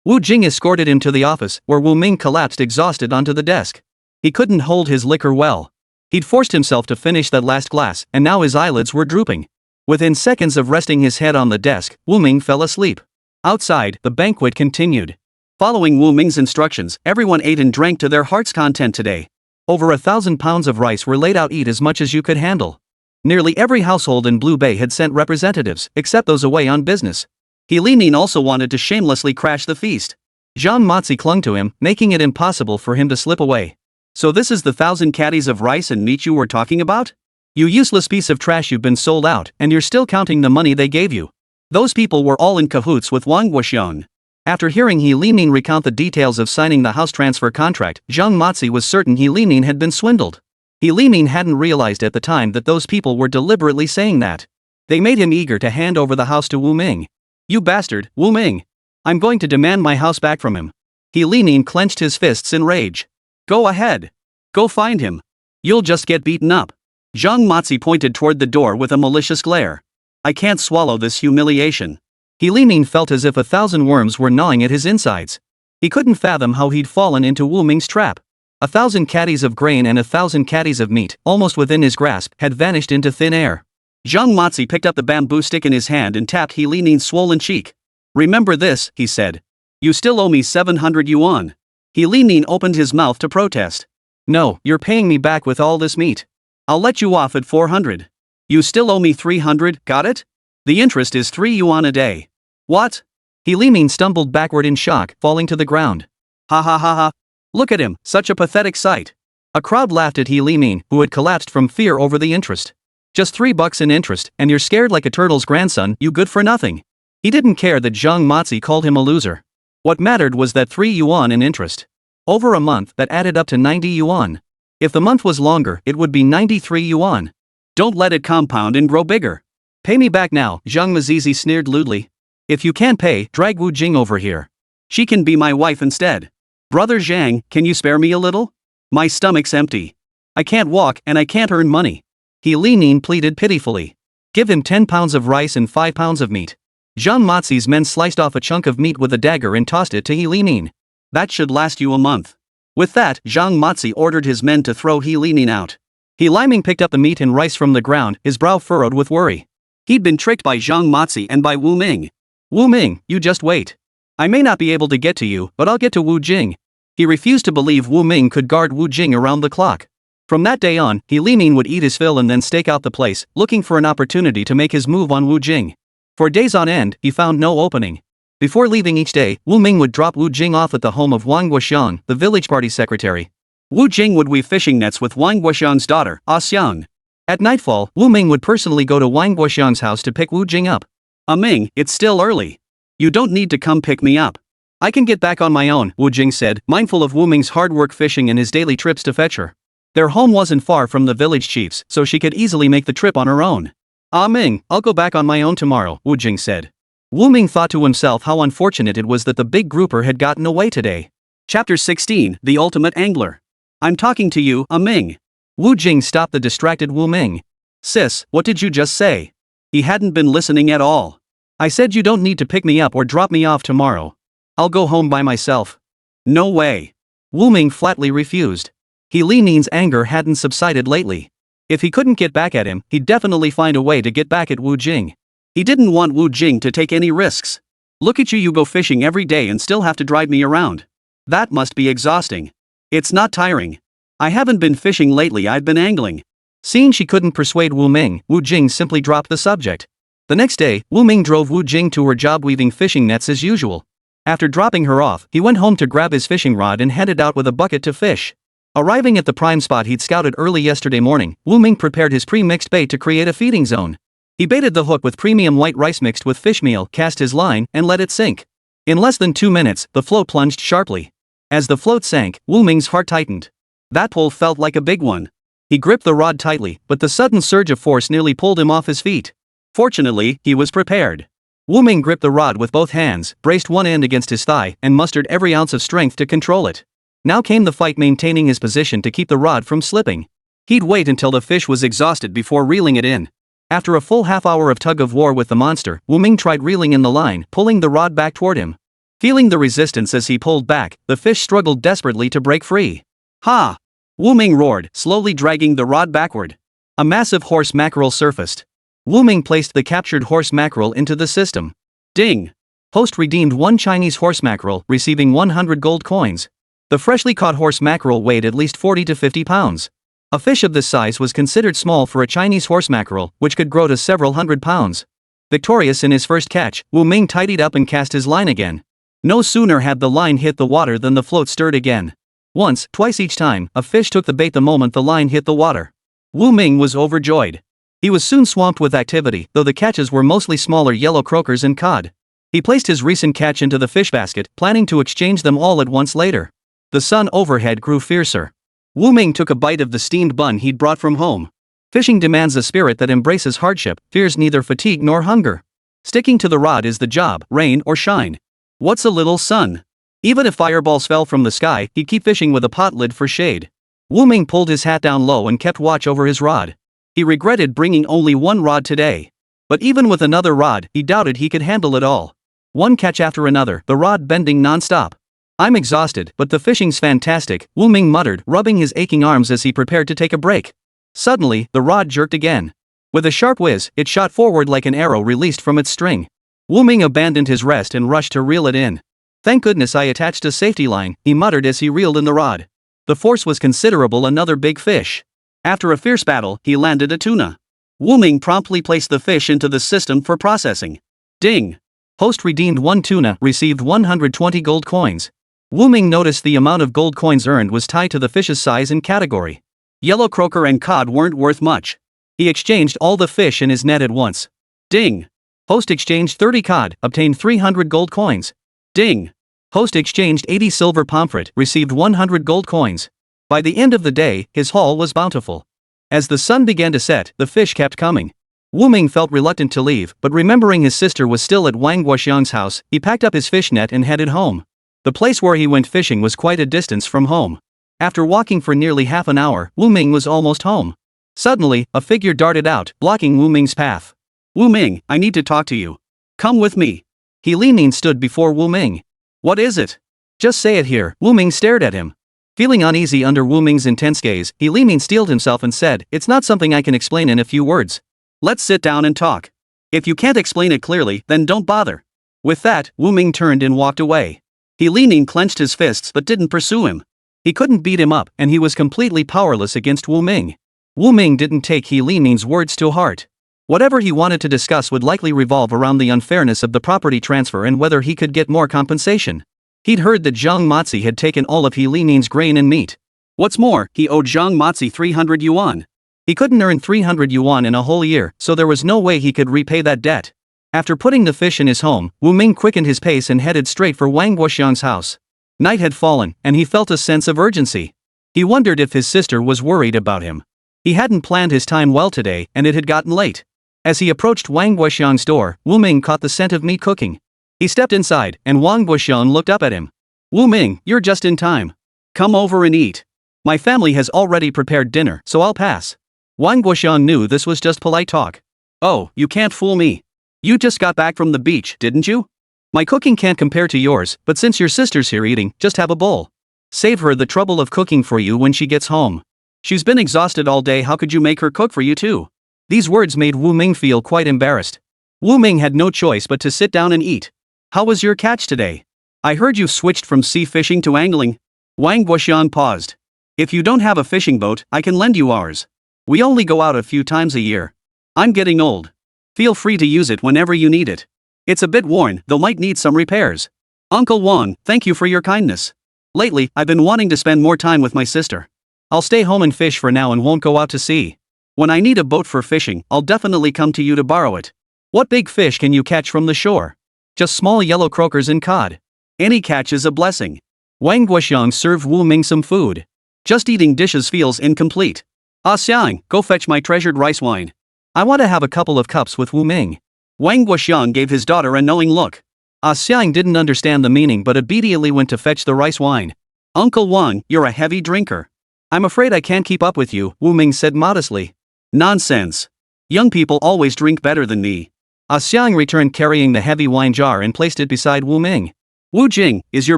Wu Jing escorted him to the office, where Wu Ming collapsed exhausted onto the desk. He couldn't hold his liquor well. He'd forced himself to finish that last glass, and now his eyelids were drooping. Within seconds of resting his head on the desk, Wu Ming fell asleep. Outside, the banquet continued. Following Wu Ming's instructions, everyone ate and drank to their heart's content today. Over 1,000 pounds of rice were laid out. Eat as much as you could handle. Nearly every household in Blue Bay had sent representatives, except those away on business. He Limin also wanted to shamelessly crash the feast. Zhang Mazi clung to him, making it impossible for him to slip away. "So this is the 1,000 caddies of rice and meat you were talking about? You useless piece of trash, you've been sold out, and you're still counting the money they gave you." Those people were all in cahoots with Wang Guoxiong. After hearing He Limin recount the details of signing the house transfer contract, Zhang Mazi was certain He Limin had been swindled. He Limin hadn't realized at the time that those people were deliberately saying that. They made him eager to hand over the house to Wu Ming. "You bastard, Wu Ming! I'm going to demand my house back from him." He Limin clenched his fists in rage. "Go ahead. Go find him. You'll just get beaten up." Zhang Mazi pointed toward the door with a malicious glare. "I can't swallow this humiliation." He Limin felt as if 1,000 worms were gnawing at his insides. He couldn't fathom how he'd fallen into Wu Ming's trap. 1,000 caddies of grain and 1,000 caddies of meat, almost within his grasp, had vanished into thin air. Zhang Mazi picked up the bamboo stick in his hand and tapped He Limin's swollen cheek. "Remember this," he said. "You still owe me 700 yuan. He Limin opened his mouth to protest. "No, you're paying me back with all this meat. I'll let you off at 400. You still owe me 300, got it? The interest is 3 yuan a day." "What?" He Limin stumbled backward in shock, falling to the ground. "Ha ha ha ha. Look at him, such a pathetic sight." A crowd laughed at He Limin, who had collapsed from fear over the interest. "Just $3 in interest, and you're scared like a turtle's grandson, you good for nothing." He didn't care that Zhang Mazi called him a loser. What mattered was that 3 yuan in interest. Over a month, that added up to 90 yuan. If the month was longer, it would be 93 yuan. "Don't let it compound and grow bigger. Pay me back now," Zhang Mazi sneered lewdly. "If you can't pay, drag Wu Jing over here. She can be my wife instead. Brother Zhang, can you spare me a little? My stomach's empty. I can't walk and I can't earn money." He Limin pleaded pitifully. "Give him 10 pounds of rice and 5 pounds of meat." Zhang Mazi's men sliced off a chunk of meat with a dagger and tossed it to He Limin. "That should last you a month." With that, Zhang Mazi ordered his men to throw He Limin out. He Limin picked up the meat and rice from the ground, his brow furrowed with worry. He'd been tricked by Zhang Mazi and by Wu Ming. "Wu Ming, you just wait. I may not be able to get to you, but I'll get to Wu Jing." He refused to believe Wu Ming could guard Wu Jing around the clock. From that day on, He Limin would eat his fill and then stake out the place, looking for an opportunity to make his move on Wu Jing. For days on end, he found no opening. Before leaving each day, Wu Ming would drop Wu Jing off at the home of Wang Guoxiong, the village party secretary. Wu Jing would weave fishing nets with Wang Guoxiong's daughter, Xiang. At nightfall, Wu Ming would personally go to Wang Guoxiong's house to pick Wu Jing up. "Ming, it's still early. You don't need to come pick me up. I can get back on my own," Wu Jing said, mindful of Wu Ming's hard work fishing and his daily trips to fetch her. Their home wasn't far from the village chief's, so she could easily make the trip on her own. "Ming, I'll go back on my own tomorrow," Wu Jing said. Wu Ming thought to himself how unfortunate it was that the big grouper had gotten away today. Chapter 16, The Ultimate Angler. I'm talking to you, Ming. Wu Jing stopped the distracted Wu Ming. Sis, what did you just say? He hadn't been listening at all. I said you don't need to pick me up or drop me off tomorrow. I'll go home by myself. No way. Wu Ming flatly refused. He Limin's anger hadn't subsided lately. If he couldn't get back at him, he'd definitely find a way to get back at Wu Jing. He didn't want Wu Jing to take any risks. Look at you, you go fishing every day and still have to drive me around. That must be exhausting. It's not tiring. I haven't been fishing lately, I've been angling. Seeing she couldn't persuade Wu Ming, Wu Jing simply dropped the subject. The next day, Wu Ming drove Wu Jing to her job weaving fishing nets as usual. After dropping her off, he went home to grab his fishing rod and headed out with a bucket to fish. Arriving at the prime spot he'd scouted early yesterday morning, Wu Ming prepared his pre-mixed bait to create a feeding zone. He baited the hook with premium white rice mixed with fish meal, cast his line, and let it sink. In less than 2 minutes, the float plunged sharply. As the float sank, Wu Ming's heart tightened. That pull felt like a big one. He gripped the rod tightly, but the sudden surge of force nearly pulled him off his feet. Fortunately, he was prepared. Wu Ming gripped the rod with both hands, braced one end against his thigh, and mustered every ounce of strength to control it. Now came the fight, maintaining his position to keep the rod from slipping. He'd wait until the fish was exhausted before reeling it in. After a full half-hour of tug-of-war with the monster, Wu Ming tried reeling in the line, pulling the rod back toward him. Feeling the resistance as he pulled back, the fish struggled desperately to break free. Ha! Wu Ming roared, slowly dragging the rod backward. A massive horse mackerel surfaced. Wu Ming placed the captured horse mackerel into the system. Ding! Host redeemed 1 Chinese horse mackerel, receiving 100 gold coins. The freshly caught horse mackerel weighed at least 40 to 50 pounds. A fish of this size was considered small for a Chinese horse mackerel, which could grow to several hundred pounds. Victorious in his first catch, Wu Ming tidied up and cast his line again. No sooner had the line hit the water than the float stirred again. Once, twice each time, a fish took the bait the moment the line hit the water. Wu Ming was overjoyed. He was soon swamped with activity, though the catches were mostly smaller yellow croakers and cod. He placed his recent catch into the fish basket, planning to exchange them all at once later. The sun overhead grew fiercer. Wu Ming took a bite of the steamed bun he'd brought from home. Fishing demands a spirit that embraces hardship, fears neither fatigue nor hunger. Sticking to the rod is the job, rain or shine. What's a little sun? Even if fireballs fell from the sky, he'd keep fishing with a pot lid for shade. Wu Ming pulled his hat down low and kept watch over his rod. He regretted bringing only 1 rod today. But even with another rod, he doubted he could handle it all. One catch after another, the rod bending non-stop. I'm exhausted, but the fishing's fantastic, Wu Ming muttered, rubbing his aching arms as he prepared to take a break. Suddenly, the rod jerked again. With a sharp whiz, it shot forward like an arrow released from its string. Wu Ming abandoned his rest and rushed to reel it in. Thank goodness I attached a safety line, he muttered as he reeled in the rod. The force was considerable, another big fish. After a fierce battle, he landed a tuna. Wu Ming promptly placed the fish into the system for processing. Ding! Host redeemed 1 tuna, received 120 gold coins. Wu Ming noticed the amount of gold coins earned was tied to the fish's size and category. Yellow croaker and cod weren't worth much. He exchanged all the fish in his net at once. Ding! Host exchanged 30 cod, obtained 300 gold coins. Ding! Host exchanged 80 silver pomfret, received 100 gold coins. By the end of the day, his haul was bountiful. As the sun began to set, the fish kept coming. Wu Ming felt reluctant to leave, but remembering his sister was still at Wang Guoxiang's house, he packed up his fish net and headed home. The place where he went fishing was quite a distance from home. After walking for nearly half an hour, Wu Ming was almost home. Suddenly, a figure darted out, blocking Wu Ming's path. Wu Ming, I need to talk to you. Come with me. He Limin stood before Wu Ming. What is it? Just say it here. Wu Ming stared at him. Feeling uneasy under Wu Ming's intense gaze, He Limin steeled himself and said, It's not something I can explain in a few words. Let's sit down and talk. If you can't explain it clearly, then don't bother. With that, Wu Ming turned and walked away. He Limin clenched his fists but didn't pursue him. He couldn't beat him up, and he was completely powerless against Wu Ming. Wu Ming didn't take He Limin's words to heart. Whatever he wanted to discuss would likely revolve around the unfairness of the property transfer and whether he could get more compensation. He'd heard that Zhang Mazi had taken all of He Limin's grain and meat. What's more, he owed Zhang Mazi 300 yuan. He couldn't earn 300 yuan in a whole year, so there was no way he could repay that debt. After putting the fish in his home, Wu Ming quickened his pace and headed straight for Wang Guoxiang's house. Night had fallen, and he felt a sense of urgency. He wondered if his sister was worried about him. He hadn't planned his time well today, and it had gotten late. As he approached Wang Guoxiang's door, Wu Ming caught the scent of meat cooking. He stepped inside, and Wang Guoxiang looked up at him. Wu Ming, you're just in time. Come over and eat. My family has already prepared dinner, so I'll pass. Wang Guoxiang knew this was just polite talk. Oh, you can't fool me. You just got back from the beach, didn't you? My cooking can't compare to yours, but since your sister's here eating, just have a bowl. Save her the trouble of cooking for you when she gets home. She's been exhausted all day, how could you make her cook for you too? These words made Wu Ming feel quite embarrassed. Wu Ming had no choice but to sit down and eat. How was your catch today? I heard you switched from sea fishing to angling. Wang Guoxiang paused. If you don't have a fishing boat, I can lend you ours. We only go out a few times a year. I'm getting old. Feel free to use it whenever you need it. It's a bit worn, though might need some repairs. Uncle Wang, thank you for your kindness. Lately, I've been wanting to spend more time with my sister. I'll stay home and fish for now and won't go out to sea. When I need a boat for fishing, I'll definitely come to you to borrow it. What big fish can you catch from the shore? Just small yellow croakers and cod. Any catch is a blessing. Wang Guoxiang served Wu Ming some food. Just eating dishes feels incomplete. Ah Xiang, go fetch my treasured rice wine. I want to have a couple of cups with Wu Ming. Wang Guoxiang gave his daughter a knowing look. Ah Xiang didn't understand the meaning but obediently went to fetch the rice wine. Uncle Wang, you're a heavy drinker. I'm afraid I can't keep up with you, Wu Ming said modestly. Nonsense. Young people always drink better than me. Ah Xiang returned carrying the heavy wine jar and placed it beside Wu Ming. Wu Jing, is your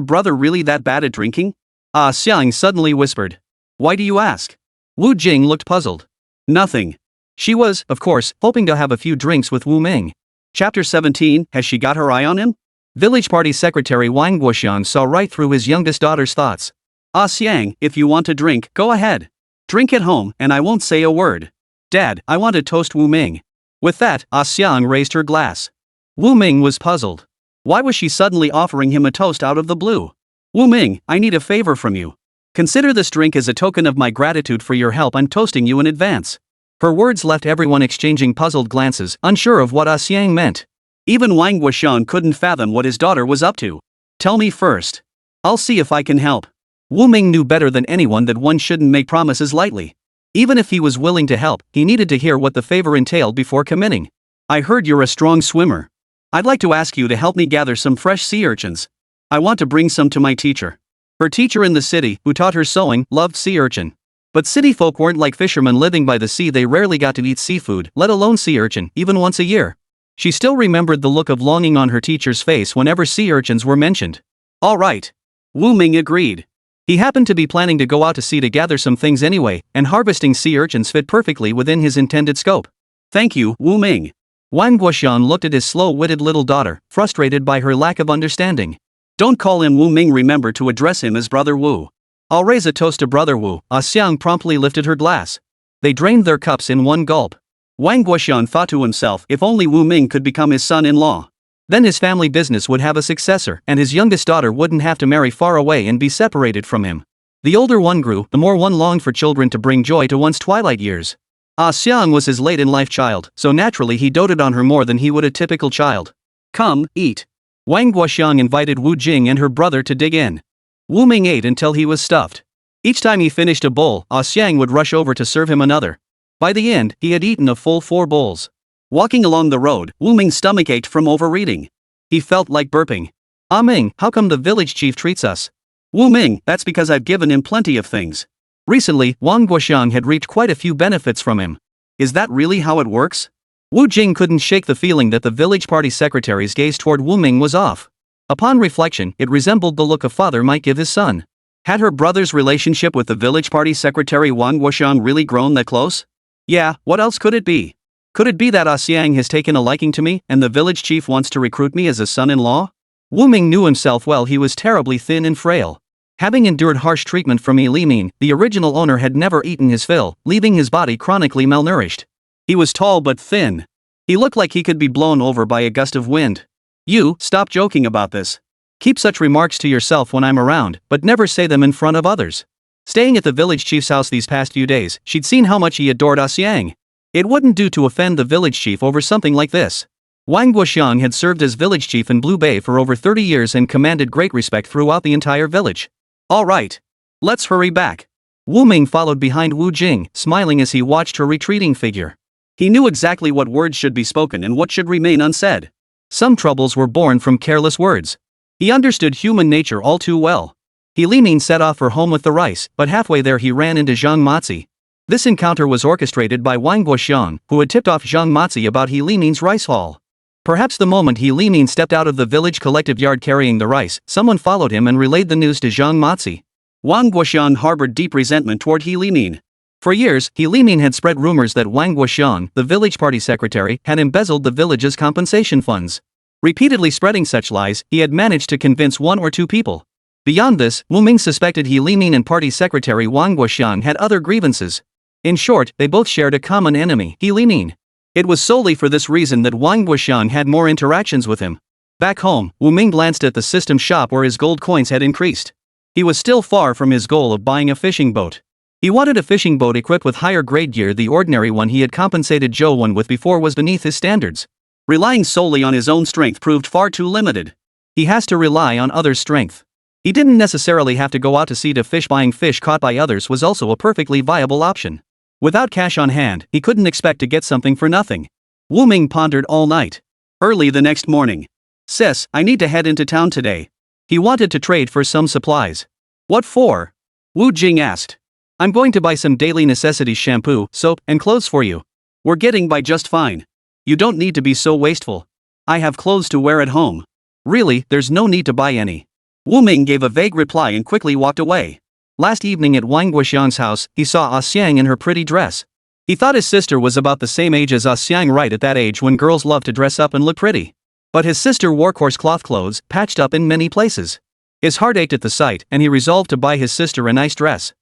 brother really that bad at drinking? Ah Xiang suddenly whispered. Why do you ask? Wu Jing looked puzzled. Nothing. She was, of course, hoping to have a few drinks with Wu Ming. Chapter 17, has she got her eye on him? Village party secretary Wang Guoxiang saw right through his youngest daughter's thoughts. Ah Xiang, if you want to drink, go ahead. Drink at home, and I won't say a word. Dad, I want to toast Wu Ming. With that, Ah Xiang raised her glass. Wu Ming was puzzled. Why was she suddenly offering him a toast out of the blue? Wu Ming, I need a favor from you. Consider this drink as a token of my gratitude for your help. I'm toasting you in advance. Her words left everyone exchanging puzzled glances, unsure of what Ah Xiang meant. Even Wang Guoxiang couldn't fathom what his daughter was up to. Tell me first. I'll see if I can help. Wu Ming knew better than anyone that one shouldn't make promises lightly. Even if he was willing to help, he needed to hear what the favor entailed before committing. I heard you're a strong swimmer. I'd like to ask you to help me gather some fresh sea urchins. I want to bring some to my teacher. Her teacher in the city, who taught her sewing, loved sea urchin. But city folk weren't like fishermen living by the sea. They rarely got to eat seafood, let alone sea urchin, even once a year. She still remembered the look of longing on her teacher's face whenever sea urchins were mentioned. All right. Wu Ming agreed. He happened to be planning to go out to sea to gather some things anyway, and harvesting sea urchins fit perfectly within his intended scope. Thank you, Wu Ming. Wang Guoxiang looked at his slow-witted little daughter, frustrated by her lack of understanding. Don't call him Wu Ming, remember to address him as Brother Wu. I'll raise a toast to Brother Wu. Ah Xiang promptly lifted her glass. They drained their cups in one gulp. Wang Guoxiang thought to himself, if only Wu Ming could become his son-in-law. Then his family business would have a successor, and his youngest daughter wouldn't have to marry far away and be separated from him. The older one grew, the more one longed for children to bring joy to one's twilight years. Ah Xiang was his late-in-life child, so naturally he doted on her more than he would a typical child. Come, eat. Wang Guoxiang invited Wu Jing and her brother to dig in. Wu Ming ate until he was stuffed. Each time he finished a bowl, Ah Xiang would rush over to serve him another. By the end, he had eaten a full 4 bowls. Walking along the road, Wu Ming's stomach ached from overeating. He felt like burping. Ah Ming, how come the village chief treats us? Wu Ming, that's because I've given him plenty of things. Recently, Wang Guoxiang had reaped quite a few benefits from him. Is that really how it works? Wu Jing couldn't shake the feeling that the village party secretary's gaze toward Wu Ming was off. Upon reflection, it resembled the look a father might give his son. Had her brother's relationship with the village party secretary Wang Guoxiang really grown that close? Yeah, what else could it be? Could it be that Ah Xiang has taken a liking to me, and the village chief wants to recruit me as a son-in-law? Wu Ming knew himself well. He was terribly thin and frail. Having endured harsh treatment from He Limin, the original owner had never eaten his fill, leaving his body chronically malnourished. He was tall but thin. He looked like he could be blown over by a gust of wind. You, stop joking about this. Keep such remarks to yourself when I'm around, but never say them in front of others. Staying at the village chief's house these past few days, she'd seen how much he adored Ah Xiang. It wouldn't do to offend the village chief over something like this. Wang Guoxiang had served as village chief in Blue Bay for over 30 years and commanded great respect throughout the entire village. All right. Let's hurry back. Wu Ming followed behind Wu Jing, smiling as he watched her retreating figure. He knew exactly what words should be spoken and what should remain unsaid. Some troubles were born from careless words. He understood human nature all too well. He Limin set off for home with the rice, but halfway there he ran into Zhang Mazi. This encounter was orchestrated by Wang Guoxiang, who had tipped off Zhang Mazi about He Limin's rice haul. Perhaps the moment He Limin stepped out of the village collective yard carrying the rice, someone followed him and relayed the news to Zhang Mazi. Wang Guoxiang harbored deep resentment toward He Limin. For years, He Limin had spread rumors that Wang Guoxiang, the village party secretary, had embezzled the village's compensation funds. Repeatedly spreading such lies, he had managed to convince one or two people. Beyond this, Ming suspected He Limin and party secretary Wang Guoxiang had other grievances. In short, they both shared a common enemy, He Limin. It was solely for this reason that Wang Guoxiang had more interactions with him. Back home, Ming glanced at the system shop where his gold coins had increased. He was still far from his goal of buying a fishing boat. He wanted a fishing boat equipped with higher grade gear. The ordinary one he had compensated Zhou with before was beneath his standards. Relying solely on his own strength proved far too limited. He has to rely on others' strength. He didn't necessarily have to go out to sea to fish. Buying fish caught by others was also a perfectly viable option. Without cash on hand, he couldn't expect to get something for nothing. Ming pondered all night. Early the next morning. "Sis, I need to head into town today." He wanted to trade for some supplies. "What for?" Wu Jing asked. "I'm going to buy some daily necessities, shampoo, soap, and clothes for you. We're getting by just fine. You don't need to be so wasteful. I have clothes to wear at home." "Really, there's no need to buy any." Ming gave a vague reply and quickly walked away. Last evening at Wang Guoxiang's house, he saw Xiang in her pretty dress. He thought his sister was about the same age as Xiang, right at that age when girls love to dress up and look pretty. But his sister wore coarse cloth clothes, patched up in many places. His heart ached at the sight, and he resolved to buy his sister a nice dress.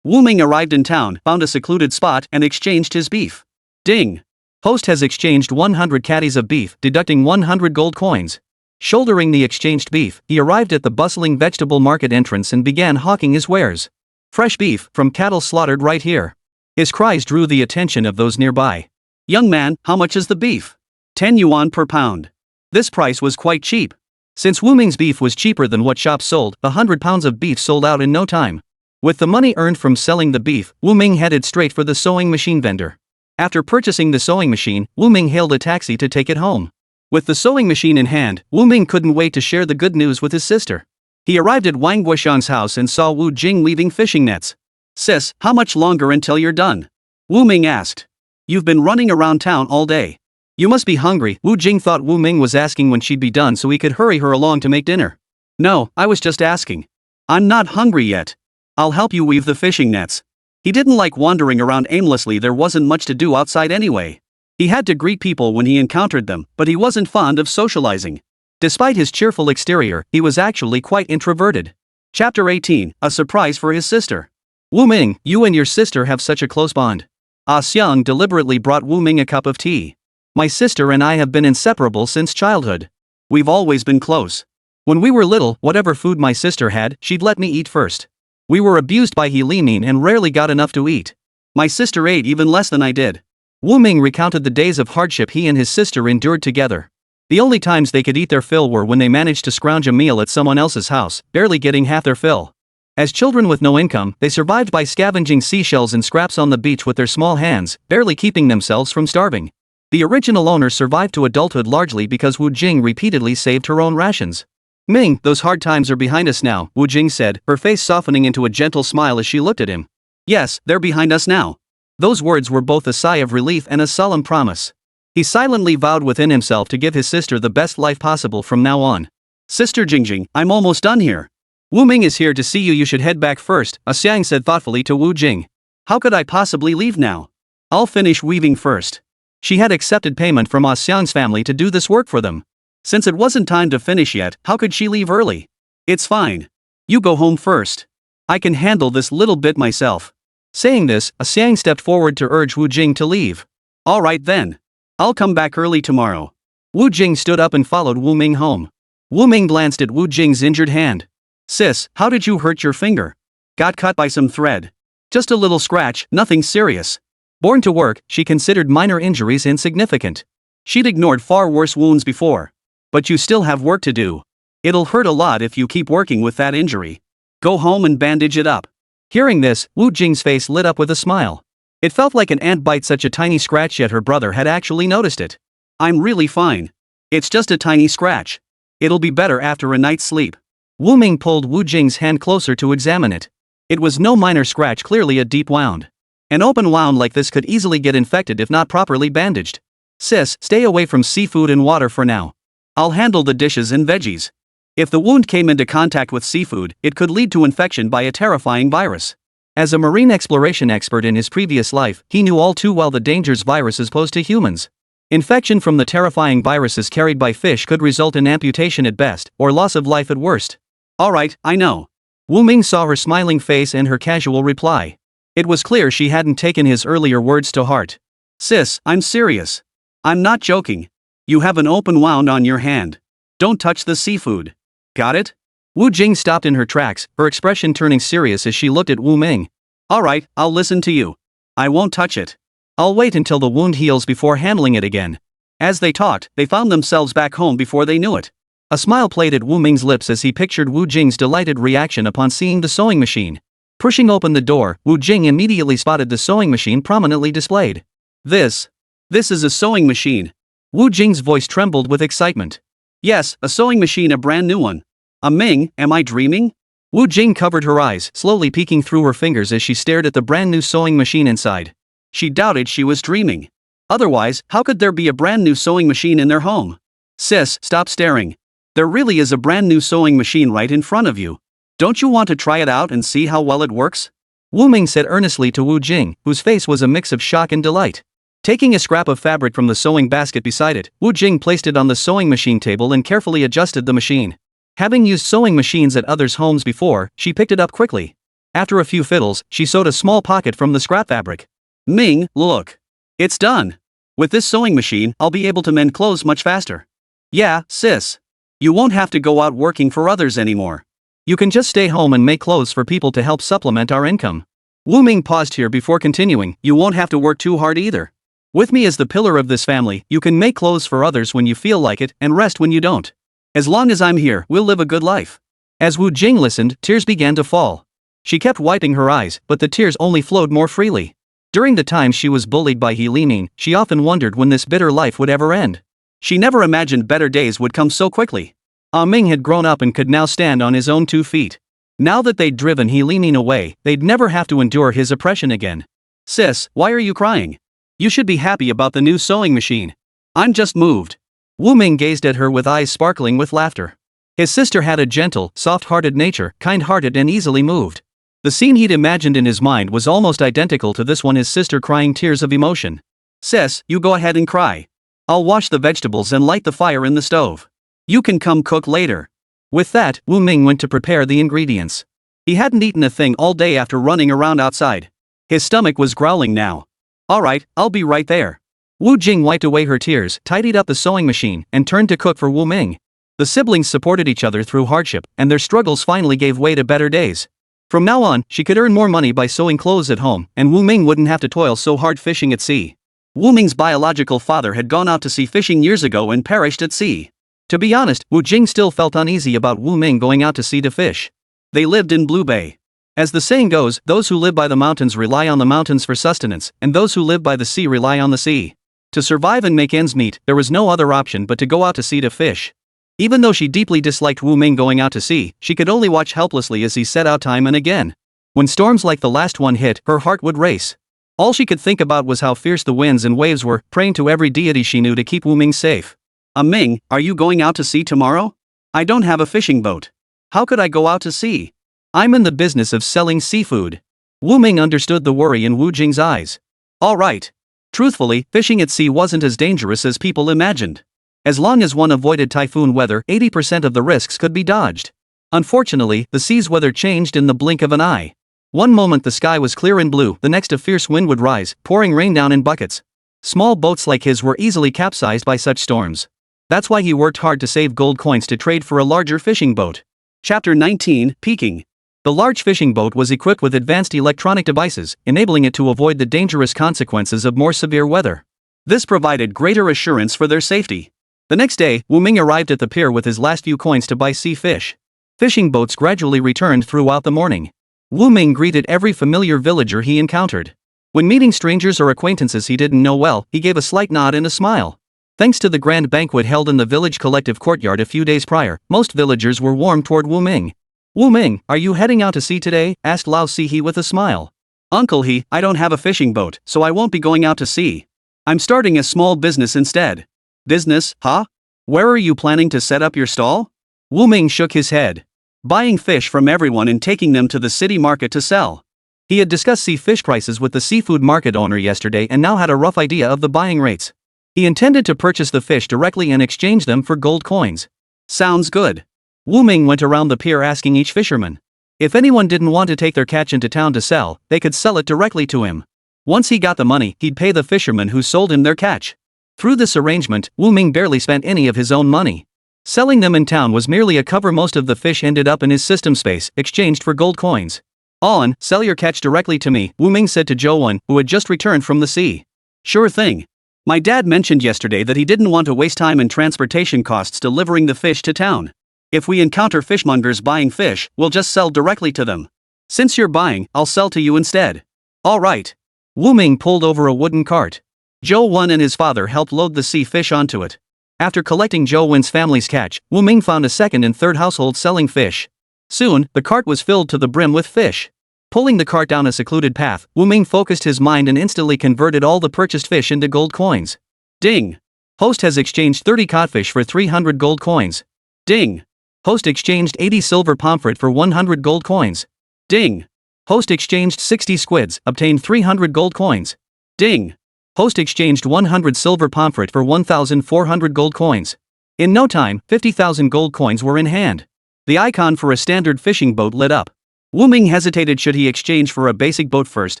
Ming arrived in town, found a secluded spot, and exchanged his beef. Ding! Host has exchanged 100 caddies of beef, deducting 100 gold coins. Shouldering the exchanged beef, he arrived at the bustling vegetable market entrance and began hawking his wares. "Fresh beef, from cattle slaughtered right here." His cries drew the attention of those nearby. "Young man, how much is the beef?" 10 yuan per pound. This price was quite cheap. Since Ming's beef was cheaper than what shops sold, 100 pounds of beef sold out in no time. With the money earned from selling the beef, Ming headed straight for the sewing machine vendor. After purchasing the sewing machine, Ming hailed a taxi to take it home. With the sewing machine in hand, Ming couldn't wait to share the good news with his sister. He arrived at Wang Guoxiang's house and saw Wu Jing weaving fishing nets. "Sis, how much longer until you're done?" Ming asked. "You've been running around town all day. You must be hungry." Wu Jing thought Ming was asking when she'd be done so he could hurry her along to make dinner. "No, I was just asking. I'm not hungry yet. I'll help you weave the fishing nets." He didn't like wandering around aimlessly. There wasn't much to do outside anyway. He had to greet people when he encountered them, but he wasn't fond of socializing. Despite his cheerful exterior, he was actually quite introverted. Chapter 18, a surprise for his sister. "Ming, you and your sister have such a close bond." Xiang deliberately brought Ming a cup of tea. "My sister and I have been inseparable since childhood. We've always been close. When we were little, whatever food my sister had, she'd let me eat first. We were abused by He Limin and rarely got enough to eat. My sister ate even less than I did." Ming recounted the days of hardship he and his sister endured together. The only times they could eat their fill were when they managed to scrounge a meal at someone else's house, barely getting half their fill. As children with no income, they survived by scavenging seashells and scraps on the beach with their small hands, barely keeping themselves from starving. The original owner survived to adulthood largely because Wu Jing repeatedly saved her own rations. "Ming, those hard times are behind us now," Wu Jing said, her face softening into a gentle smile as she looked at him. "Yes, they're behind us now." Those words were both a sigh of relief and a solemn promise. He silently vowed within himself to give his sister the best life possible from now on. "Sister Jingjing, I'm almost done here. Ming is here to see you. You should head back first," Xiang said thoughtfully to Wu Jing. "How could I possibly leave now? I'll finish weaving first." She had accepted payment from Xiang's family to do this work for them. Since it wasn't time to finish yet, how could she leave early? "It's fine. You go home first. I can handle this little bit myself." Saying this, Xiang stepped forward to urge Wu Jing to leave. "All right then. I'll come back early tomorrow." Wu Jing stood up and followed Ming home. Ming glanced at Wu Jing's injured hand. "Sis, how did you hurt your finger?" "Got cut by some thread. Just a little scratch, nothing serious." Born to work, she considered minor injuries insignificant. She'd ignored far worse wounds before. "But you still have work to do. It'll hurt a lot if you keep working with that injury. Go home and bandage it up." Hearing this, Wu Jing's face lit up with a smile. It felt like an ant bite such a tiny scratch, yet her brother had actually noticed it. I'm really fine. It's just a tiny scratch. It'll be better after a night's sleep. Wu Ming pulled Wu Jing's hand closer to examine it. It was no minor scratch, clearly a deep wound. An open wound like this could easily get infected if not properly bandaged. Sis, stay away from seafood and water for now. I'll handle the dishes and veggies. If the wound came into contact with seafood, it could lead to infection by a terrifying virus. As a marine exploration expert in his previous life, he knew all too well the dangers viruses pose to humans. Infection from the terrifying viruses carried by fish could result in amputation at best, or loss of life at worst. Alright, I know. Wu Ming saw her smiling face and her casual reply. It was clear she hadn't taken his earlier words to heart. Sis, I'm serious. I'm not joking. You have an open wound on your hand. Don't touch the seafood. Got it? Wu Jing stopped in her tracks, her expression turning serious as she looked at Wu Ming. Alright, I'll listen to you. I won't touch it. I'll wait until the wound heals before handling it again. As they talked, they found themselves back home before they knew it. A smile played at Wu Ming's lips as he pictured Wu Jing's delighted reaction upon seeing the sewing machine. Pushing open the door, Wu Jing immediately spotted the sewing machine prominently displayed. This is a sewing machine. Wu Jing's voice trembled with excitement. Yes, a sewing machine, a brand new one. Ming, am I dreaming? Wu Jing covered her eyes, slowly peeking through her fingers as she stared at the brand new sewing machine inside. She doubted she was dreaming. Otherwise, how could there be a brand new sewing machine in their home? Sis, stop staring. There really is a brand new sewing machine right in front of you. Don't you want to try it out and see how well it works? Wu Ming said earnestly to Wu Jing, whose face was a mix of shock and delight. Taking a scrap of fabric from the sewing basket beside it, Wu Jing placed it on the sewing machine table and carefully adjusted the machine. Having used sewing machines at others' homes before, she picked it up quickly. After a few fiddles, she sewed a small pocket from the scrap fabric. Ming, look. It's done. With this sewing machine, I'll be able to mend clothes much faster. Yeah, sis. You won't have to go out working for others anymore. You can just stay home and make clothes for people to help supplement our income. Wu Ming paused here before continuing. You won't have to work too hard either. With me as the pillar of this family, you can make clothes for others when you feel like it and rest when you don't. As long as I'm here, we'll live a good life. As Wu Jing listened, tears began to fall. She kept wiping her eyes, but the tears only flowed more freely. During the time she was bullied by He Limin, she often wondered when this bitter life would ever end. She never imagined better days would come so quickly. Ming had grown up and could now stand on his own 2 feet. Now that they'd driven He Limin away, they'd never have to endure his oppression again. Sis, why are you crying? You should be happy about the new sewing machine. I'm just moved. Wu Ming gazed at her with eyes sparkling with laughter. His sister had a gentle, soft-hearted nature, kind-hearted and easily moved. The scene he'd imagined in his mind was almost identical to this one, his sister crying tears of emotion. Sis, you go ahead and cry. I'll wash the vegetables and light the fire in the stove. You can come cook later. With that, Wu Ming went to prepare the ingredients. He hadn't eaten a thing all day after running around outside. His stomach was growling now. Alright, I'll be right there. Wu Jing wiped away her tears, tidied up the sewing machine, and turned to cook for Wu Ming. The siblings supported each other through hardship, and their struggles finally gave way to better days. From now on, she could earn more money by sewing clothes at home, and Wu Ming wouldn't have to toil so hard fishing at sea. Wu Ming's biological father had gone out to sea fishing years ago and perished at sea. To be honest, Wu Jing still felt uneasy about Wu Ming going out to sea to fish. They lived in Blue Bay. As the saying goes, those who live by the mountains rely on the mountains for sustenance, and those who live by the sea rely on the sea. To survive and make ends meet, there was no other option but to go out to sea to fish. Even though she deeply disliked Wu Ming going out to sea, she could only watch helplessly as he set out time and again. When storms like the last one hit, her heart would race. All she could think about was how fierce the winds and waves were, praying to every deity she knew to keep Wu Ming safe. Ming, are you going out to sea tomorrow? I don't have a fishing boat. How could I go out to sea? I'm in the business of selling seafood. Wu Ming understood the worry in Wu Jing's eyes. All right. Truthfully, fishing at sea wasn't as dangerous as people imagined. As long as one avoided typhoon weather, 80% of the risks could be dodged. Unfortunately, the sea's weather changed in the blink of an eye. One moment the sky was clear and blue, the next a fierce wind would rise, pouring rain down in buckets. Small boats like his were easily capsized by such storms. That's why he worked hard to save gold coins to trade for a larger fishing boat. Chapter 19, Peaking. The large fishing boat was equipped with advanced electronic devices, enabling it to avoid the dangerous consequences of more severe weather. This provided greater assurance for their safety. The next day, Wu Ming arrived at the pier with his last few coins to buy sea fish. Fishing boats gradually returned throughout the morning. Wu Ming greeted every familiar villager he encountered. When meeting strangers or acquaintances he didn't know well, he gave a slight nod and a smile. Thanks to the grand banquet held in the village collective courtyard a few days prior, most villagers were warm toward Wu Ming. "Wu Ming, are you heading out to sea today?" asked Lao Sihe with a smile. "Uncle He, I don't have a fishing boat, so I won't be going out to sea. I'm starting a small business instead." "Business, huh? Where are you planning to set up your stall?" Wu Ming shook his head. "Buying fish from everyone and taking them to the city market to sell." He had discussed sea fish prices with the seafood market owner yesterday and now had a rough idea of the buying rates. He intended to purchase the fish directly and exchange them for gold coins. "Sounds good." Wu Ming went around the pier asking each fisherman. If anyone didn't want to take their catch into town to sell, they could sell it directly to him. Once he got the money, he'd pay the fishermen who sold him their catch. Through this arrangement, Wu Ming barely spent any of his own money. Selling them in town was merely a cover. Most of the fish ended up in his system space, exchanged for gold coins. "On, sell your catch directly to me," Wu Ming said to Zhou Wen, who had just returned from the sea. "Sure thing. My dad mentioned yesterday that he didn't want to waste time and transportation costs delivering the fish to town. If we encounter fishmongers buying fish, we'll just sell directly to them. Since you're buying, I'll sell to you instead." "All right." Wu Ming pulled over a wooden cart. Zhou Wen and his father helped load the sea fish onto it. After collecting Zhou Wen's family's catch, Wu Ming found a second and third household selling fish. Soon, the cart was filled to the brim with fish. Pulling the cart down a secluded path, Wu Ming focused his mind and instantly converted all the purchased fish into gold coins. Ding! Host has exchanged 30 codfish for 300 gold coins. Ding! Host exchanged 80 silver pomfret for 100 gold coins. Ding! Host exchanged 60 squids, obtained 300 gold coins. Ding! Host exchanged 100 silver pomfret for 1,400 gold coins. In no time, 50,000 gold coins were in hand. The icon for a standard fishing boat lit up. Wu Ming hesitated. Should he exchange for a basic boat first,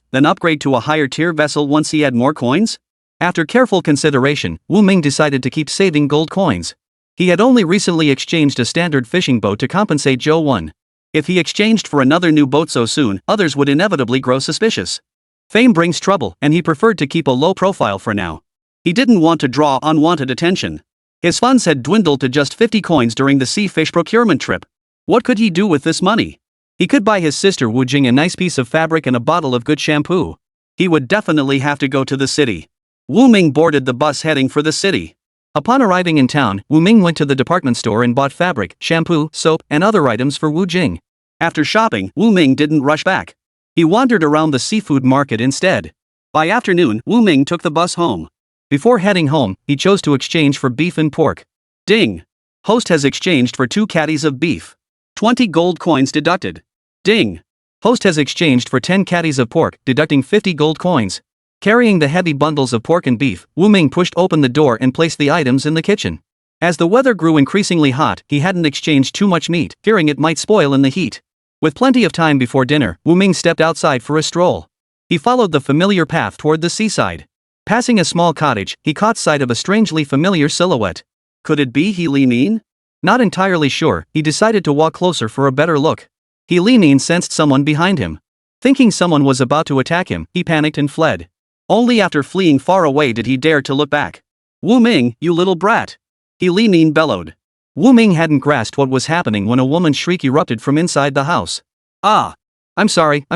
then upgrade to a higher tier vessel once he had more coins? After careful consideration, Wu Ming decided to keep saving gold coins. He had only recently exchanged a standard fishing boat to compensate Zhou Wen. If he exchanged for another new boat so soon, others would inevitably grow suspicious. Fame brings trouble, and he preferred to keep a low profile for now. He didn't want to draw unwanted attention. His funds had dwindled to just 50 coins during the sea fish procurement trip. What could he do with this money? He could buy his sister Wu Jing a nice piece of fabric and a bottle of good shampoo. He would definitely have to go to the city. Wu Ming boarded the bus heading for the city. Upon arriving in town, Wu Ming went to the department store and bought fabric, shampoo, soap, and other items for Wu Jing. After shopping, Wu Ming didn't rush back. He wandered around the seafood market instead. By afternoon, Wu Ming took the bus home. Before heading home, he chose to exchange for beef and pork. Ding! Host has exchanged for 2 caddies of beef. 20 gold coins deducted. Ding! Host has exchanged for 10 caddies of pork, deducting 50 gold coins. Carrying the heavy bundles of pork and beef, Wu Ming pushed open the door and placed the items in the kitchen. As the weather grew increasingly hot, he hadn't exchanged too much meat, fearing it might spoil in the heat. With plenty of time before dinner, Wu Ming stepped outside for a stroll. He followed the familiar path toward the seaside. Passing a small cottage, he caught sight of a strangely familiar silhouette. Could it be He Limin? Not entirely sure, he decided to walk closer for a better look. He Limin sensed someone behind him. Thinking someone was about to attack him, he panicked and fled. Only after fleeing far away did he dare to look back. "Wu Ming, you little brat!" He Limin bellowed. Wu Ming hadn't grasped what was happening when a woman's shriek erupted from inside the house. "Ah! I'm sorry,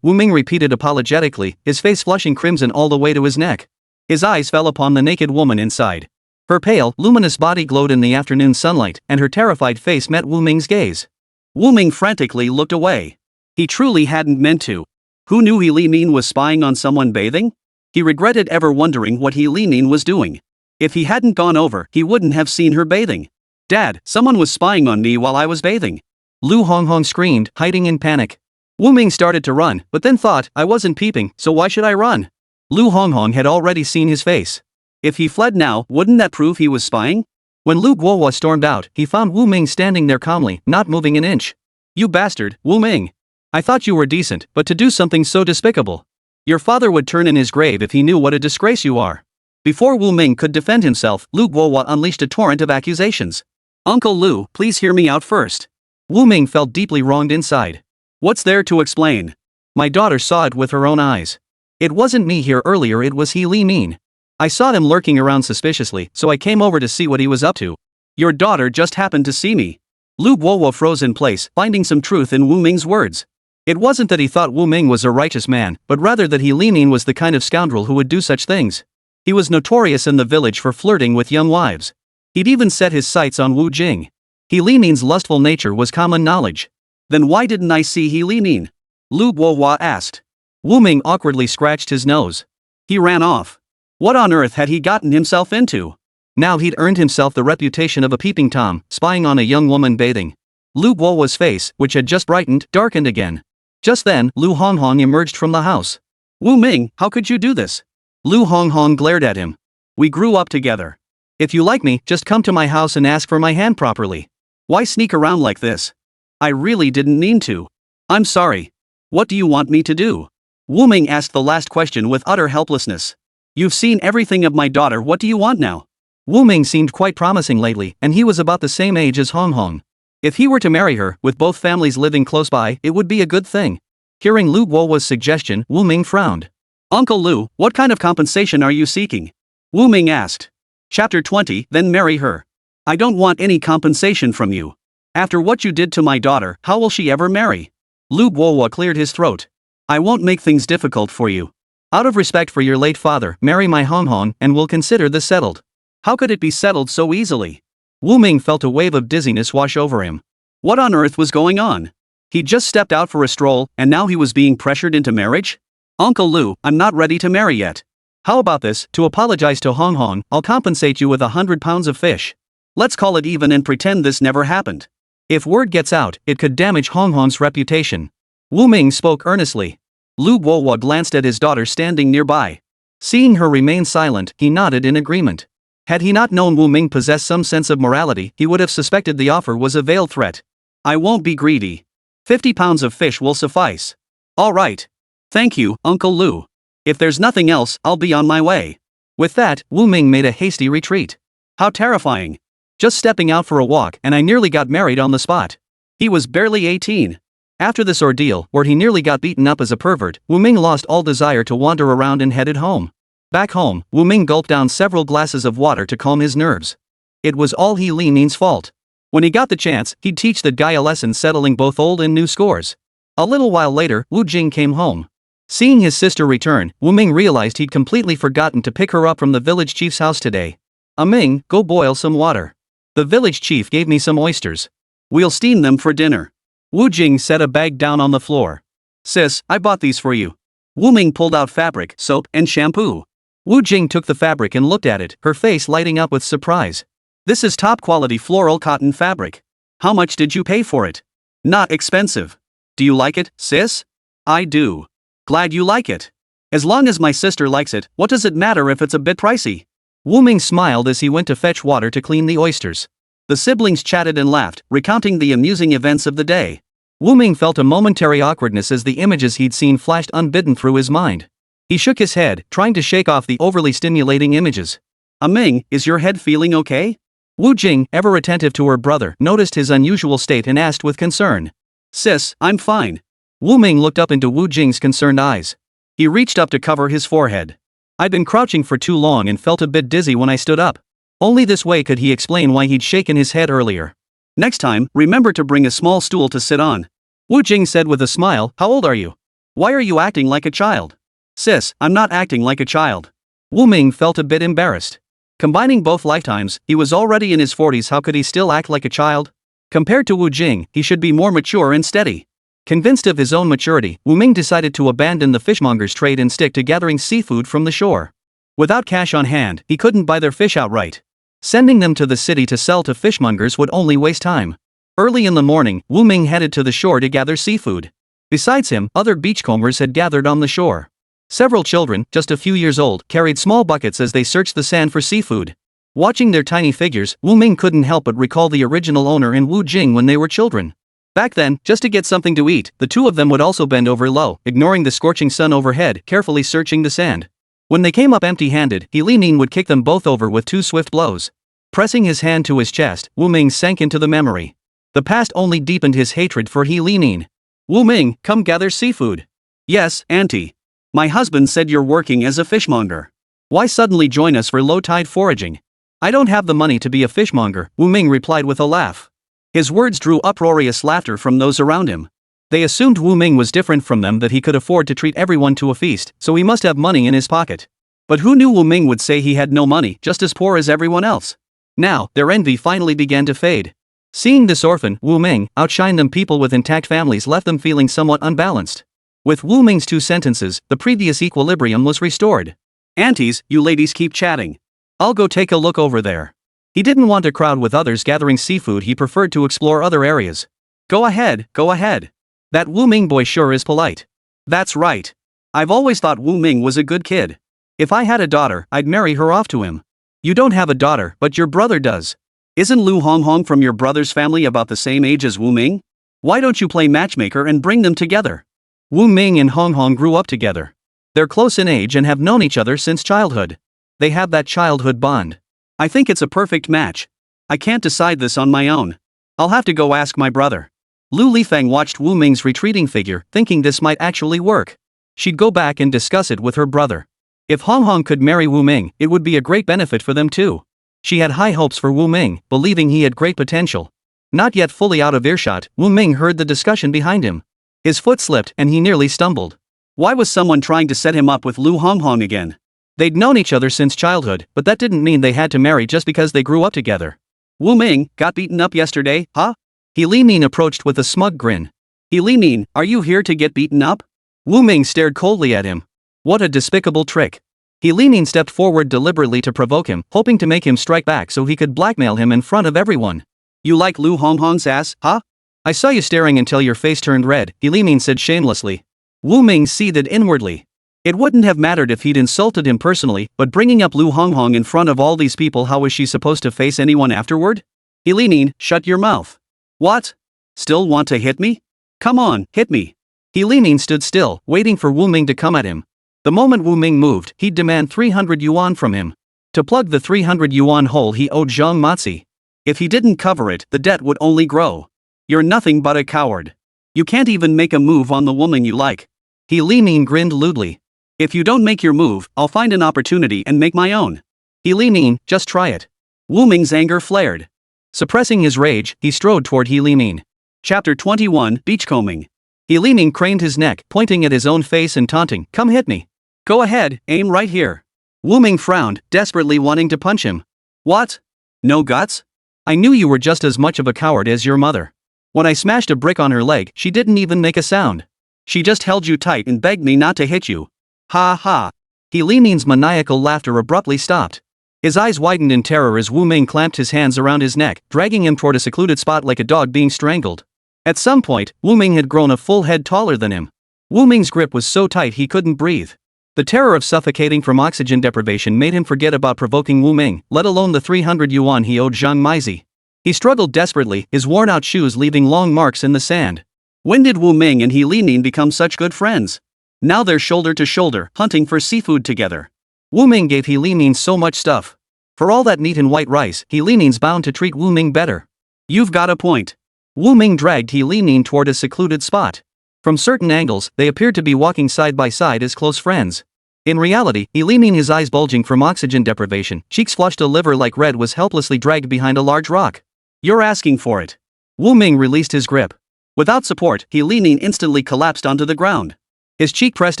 Wu Ming repeated apologetically, his face flushing crimson all the way to his neck. His eyes fell upon the naked woman inside. Her pale, luminous body glowed in the afternoon sunlight, and her terrified face met Wu Ming's gaze. Wu Ming frantically looked away. He truly hadn't meant to. Who knew He Limin was spying on someone bathing? He regretted ever wondering what He Limin was doing. If he hadn't gone over, he wouldn't have seen her bathing. "Dad, someone was spying on me while I was bathing." Lu Honghong screamed, hiding in panic. Wu Ming started to run, but then thought, I wasn't peeping, so why should I run? Lu Honghong had already seen his face. If he fled now, wouldn't that prove he was spying? When Lu Guohua stormed out, he found Wu Ming standing there calmly, not moving an inch. "You bastard, Wu Ming. I thought you were decent, but to do something so despicable. Your father would turn in his grave if he knew what a disgrace you are." Before Wu Ming could defend himself, Lu Guohua unleashed a torrent of accusations. "Uncle Lu, please hear me out first." Wu Ming felt deeply wronged inside. "What's there to explain? My daughter saw it with her own eyes. It wasn't me here earlier, it was He Limin. I saw him lurking around suspiciously, so I came over to see what he was up to. Your daughter just happened to see me." Lu Guohua froze in place, finding some truth in Wu Ming's words. It wasn't that he thought Wu Ming was a righteous man, but rather that He Limin was the kind of scoundrel who would do such things. He was notorious in the village for flirting with young wives. He'd even set his sights on Wu Jing. He Limin's lustful nature was common knowledge. Then why didn't I see He Limin? Lu Guohua asked. Wu Ming awkwardly scratched his nose. He ran off. What on earth had he gotten himself into? Now he'd earned himself the reputation of a peeping Tom, spying on a young woman bathing. Lu Guohua's face, which had just brightened, darkened again. Just then, Lu Honghong emerged from the house. Wu Ming, how could you do this? Lu Honghong glared at him. We grew up together. If you like me, just come to my house and ask for my hand properly. Why sneak around like this? I really didn't mean to. I'm sorry. What do you want me to do? Wu Ming asked the last question with utter helplessness. You've seen everything of my daughter, what do you want now? Wu Ming seemed quite promising lately, and he was about the same age as Honghong. If he were to marry her, with both families living close by, it would be a good thing. Hearing Lu Guohua's suggestion, Wu Ming frowned. Uncle Lu, what kind of compensation are you seeking? Wu Ming asked. Chapter 20, then marry her. I don't want any compensation from you. After what you did to my daughter, how will she ever marry? Lu Guohua cleared his throat. I won't make things difficult for you. Out of respect for your late father, marry my Honghong and we'll consider this settled. How could it be settled so easily? Wu Ming felt a wave of dizziness wash over him. What on earth was going on? He'd just stepped out for a stroll, and now he was being pressured into marriage? Uncle Lu, I'm not ready to marry yet. How about this, to apologize to Honghong, I'll compensate you with 100 pounds of fish. Let's call it even and pretend this never happened. If word gets out, it could damage Honghong's reputation. Wu Ming spoke earnestly. Lu Guohua glanced at his daughter standing nearby. Seeing her remain silent, he nodded in agreement. Had he not known Wu Ming possessed some sense of morality, he would have suspected the offer was a veiled threat. I won't be greedy. 50 pounds of fish will suffice. All right. Thank you, Uncle Lu. If there's nothing else, I'll be on my way. With that, Wu Ming made a hasty retreat. How terrifying. Just stepping out for a walk and I nearly got married on the spot. He was barely 18. After this ordeal, where he nearly got beaten up as a pervert, Wu Ming lost all desire to wander around and headed home. Back home, Wu Ming gulped down several glasses of water to calm his nerves. It was all He Limin's fault. When he got the chance, he'd teach that guy a lesson settling both old and new scores. A little while later, Wu Jing came home. Seeing his sister return, Wu Ming realized he'd completely forgotten to pick her up from the village chief's house today. Ming, go boil some water. The village chief gave me some oysters. We'll steam them for dinner. Wu Jing set a bag down on the floor. Sis, I bought these for you. Wu Ming pulled out fabric, soap, and shampoo. Wu Jing took the fabric and looked at it, her face lighting up with surprise. This is top-quality floral cotton fabric. How much did you pay for it? Not expensive. Do you like it, sis? I do. Glad you like it. As long as my sister likes it, what does it matter if it's a bit pricey? Wu Ming smiled as he went to fetch water to clean the oysters. The siblings chatted and laughed, recounting the amusing events of the day. Wu Ming felt a momentary awkwardness as the images he'd seen flashed unbidden through his mind. He shook his head, trying to shake off the overly stimulating images. Ming, is your head feeling okay? Wu Jing, ever attentive to her brother, noticed his unusual state and asked with concern. Sis, I'm fine. Wu Ming looked up into Wu Jing's concerned eyes. He reached up to cover his forehead. I'd been crouching for too long and felt a bit dizzy when I stood up. Only this way could he explain why he'd shaken his head earlier. Next time, remember to bring a small stool to sit on. Wu Jing said with a smile, how old are you? Why are you acting like a child? Sis, I'm not acting like a child. Wu Ming felt a bit embarrassed. Combining both lifetimes, he was already in his 40s, how could he still act like a child? Compared to Wu Jing, he should be more mature and steady. Convinced of his own maturity, Wu Ming decided to abandon the fishmonger's trade and stick to gathering seafood from the shore. Without cash on hand, he couldn't buy their fish outright. Sending them to the city to sell to fishmongers would only waste time. Early in the morning, Wu Ming headed to the shore to gather seafood. Besides him, other beachcombers had gathered on the shore. Several children, just a few years old, carried small buckets as they searched the sand for seafood. Watching their tiny figures, Wu Ming couldn't help but recall the original owner and Wu Jing when they were children. Back then, just to get something to eat, the two of them would also bend over low, ignoring the scorching sun overhead, carefully searching the sand. When they came up empty-handed, He Limin would kick them both over with 2 swift blows. Pressing his hand to his chest, Wu Ming sank into the memory. The past only deepened his hatred for He Limin. Wu Ming, come gather seafood. Yes, auntie. My husband said you're working as a fishmonger. Why suddenly join us for low-tide foraging? I don't have the money to be a fishmonger, Wu Ming replied with a laugh. His words drew uproarious laughter from those around him. They assumed Wu Ming was different from them, that he could afford to treat everyone to a feast, so he must have money in his pocket. But who knew Wu Ming would say he had no money, just as poor as everyone else? Now, their envy finally began to fade. Seeing this orphan, Wu Ming, outshine them, people with intact families left them feeling somewhat unbalanced. With Wu Ming's 2 sentences, the previous equilibrium was restored. "Aunties, you ladies keep chatting. I'll go take a look over there." He didn't want to crowd with others gathering seafood, he preferred to explore other areas. Go ahead, go ahead. That Wu Ming boy sure is polite." "That's right. I've always thought Wu Ming was a good kid. If I had a daughter, I'd marry her off to him." "You don't have a daughter, but your brother does. Isn't Lu Honghong from your brother's family about the same age as Wu Ming? Why don't you play matchmaker and bring them together?" Wu Ming and Honghong grew up together. They're close in age and have known each other since childhood. They have that childhood bond. "I think it's a perfect match. I can't decide this on my own. I'll have to go ask my brother." Lu Lifeng watched Wu Ming's retreating figure, thinking this might actually work. She'd go back and discuss it with her brother. If Honghong could marry Wu Ming, it would be a great benefit for them too. She had high hopes for Wu Ming, believing he had great potential. Not yet fully out of earshot, Wu Ming heard the discussion behind him. His foot slipped and he nearly stumbled. Why was someone trying to set him up with Lu Honghong again? They'd known each other since childhood, but that didn't mean they had to marry just because they grew up together. "Wu Ming, got beaten up yesterday, huh?" He Limin approached with a smug grin. "He Limin, are you here to get beaten up?" Wu Ming stared coldly at him. What a despicable trick. He Limin stepped forward deliberately to provoke him, hoping to make him strike back so he could blackmail him in front of everyone. "You like Lu Honghong's ass, huh?" "I saw you staring until your face turned red," He Limin said shamelessly. Wu Ming seethed inwardly. It wouldn't have mattered if he'd insulted him personally, but bringing up Lu Honghong in front of all these people, how was she supposed to face anyone afterward? "He Limin, shut your mouth." "What? Still want to hit me? Come on, hit me." He Limin stood still, waiting for Wu Ming to come at him. The moment Wu Ming moved, he'd demand 300 yuan from him. To plug the 300 yuan hole he owed Zhang Mazi. If he didn't cover it, the debt would only grow. "You're nothing but a coward. You can't even make a move on the woman you like." He Limin grinned lewdly. "If you don't make your move, I'll find an opportunity and make my own." He Limin, just try it. Wu Ming's anger flared. Suppressing his rage, he strode toward He Limin. Chapter 21, Beachcombing. He Limin craned his neck, pointing at his own face and taunting, "Come hit me. Go ahead, aim right here." Wu Ming frowned, desperately wanting to punch him. "What? No guts? I knew you were just as much of a coward as your mother. When I smashed a brick on her leg, she didn't even make a sound. She just held you tight and begged me not to hit you." "Ha ha." He Limin's maniacal laughter abruptly stopped. His eyes widened in terror as Wu Ming clamped his hands around his neck, dragging him toward a secluded spot like a dog being strangled. At some point, Wu Ming had grown a full head taller than him. Wu Ming's grip was so tight he couldn't breathe. The terror of suffocating from oxygen deprivation made him forget about provoking Wu Ming, let alone the 300 yuan he owed Zhang Mazi. He struggled desperately, his worn-out shoes leaving long marks in the sand. When did Wu Ming and He Limin become such good friends? Now they're shoulder to shoulder, hunting for seafood together. Wu Ming gave He Limin so much stuff. For all that meat and white rice, He Limin's bound to treat Wu Ming better. "You've got a point." Wu Ming dragged He Limin toward a secluded spot. From certain angles, they appeared to be walking side by side as close friends. In reality, He Limin, his eyes bulging from oxygen deprivation, cheeks flushed a liver-like red, was helplessly dragged behind a large rock. "You're asking for it." Wu Ming released his grip. Without support, He Limin instantly collapsed onto the ground. His cheek pressed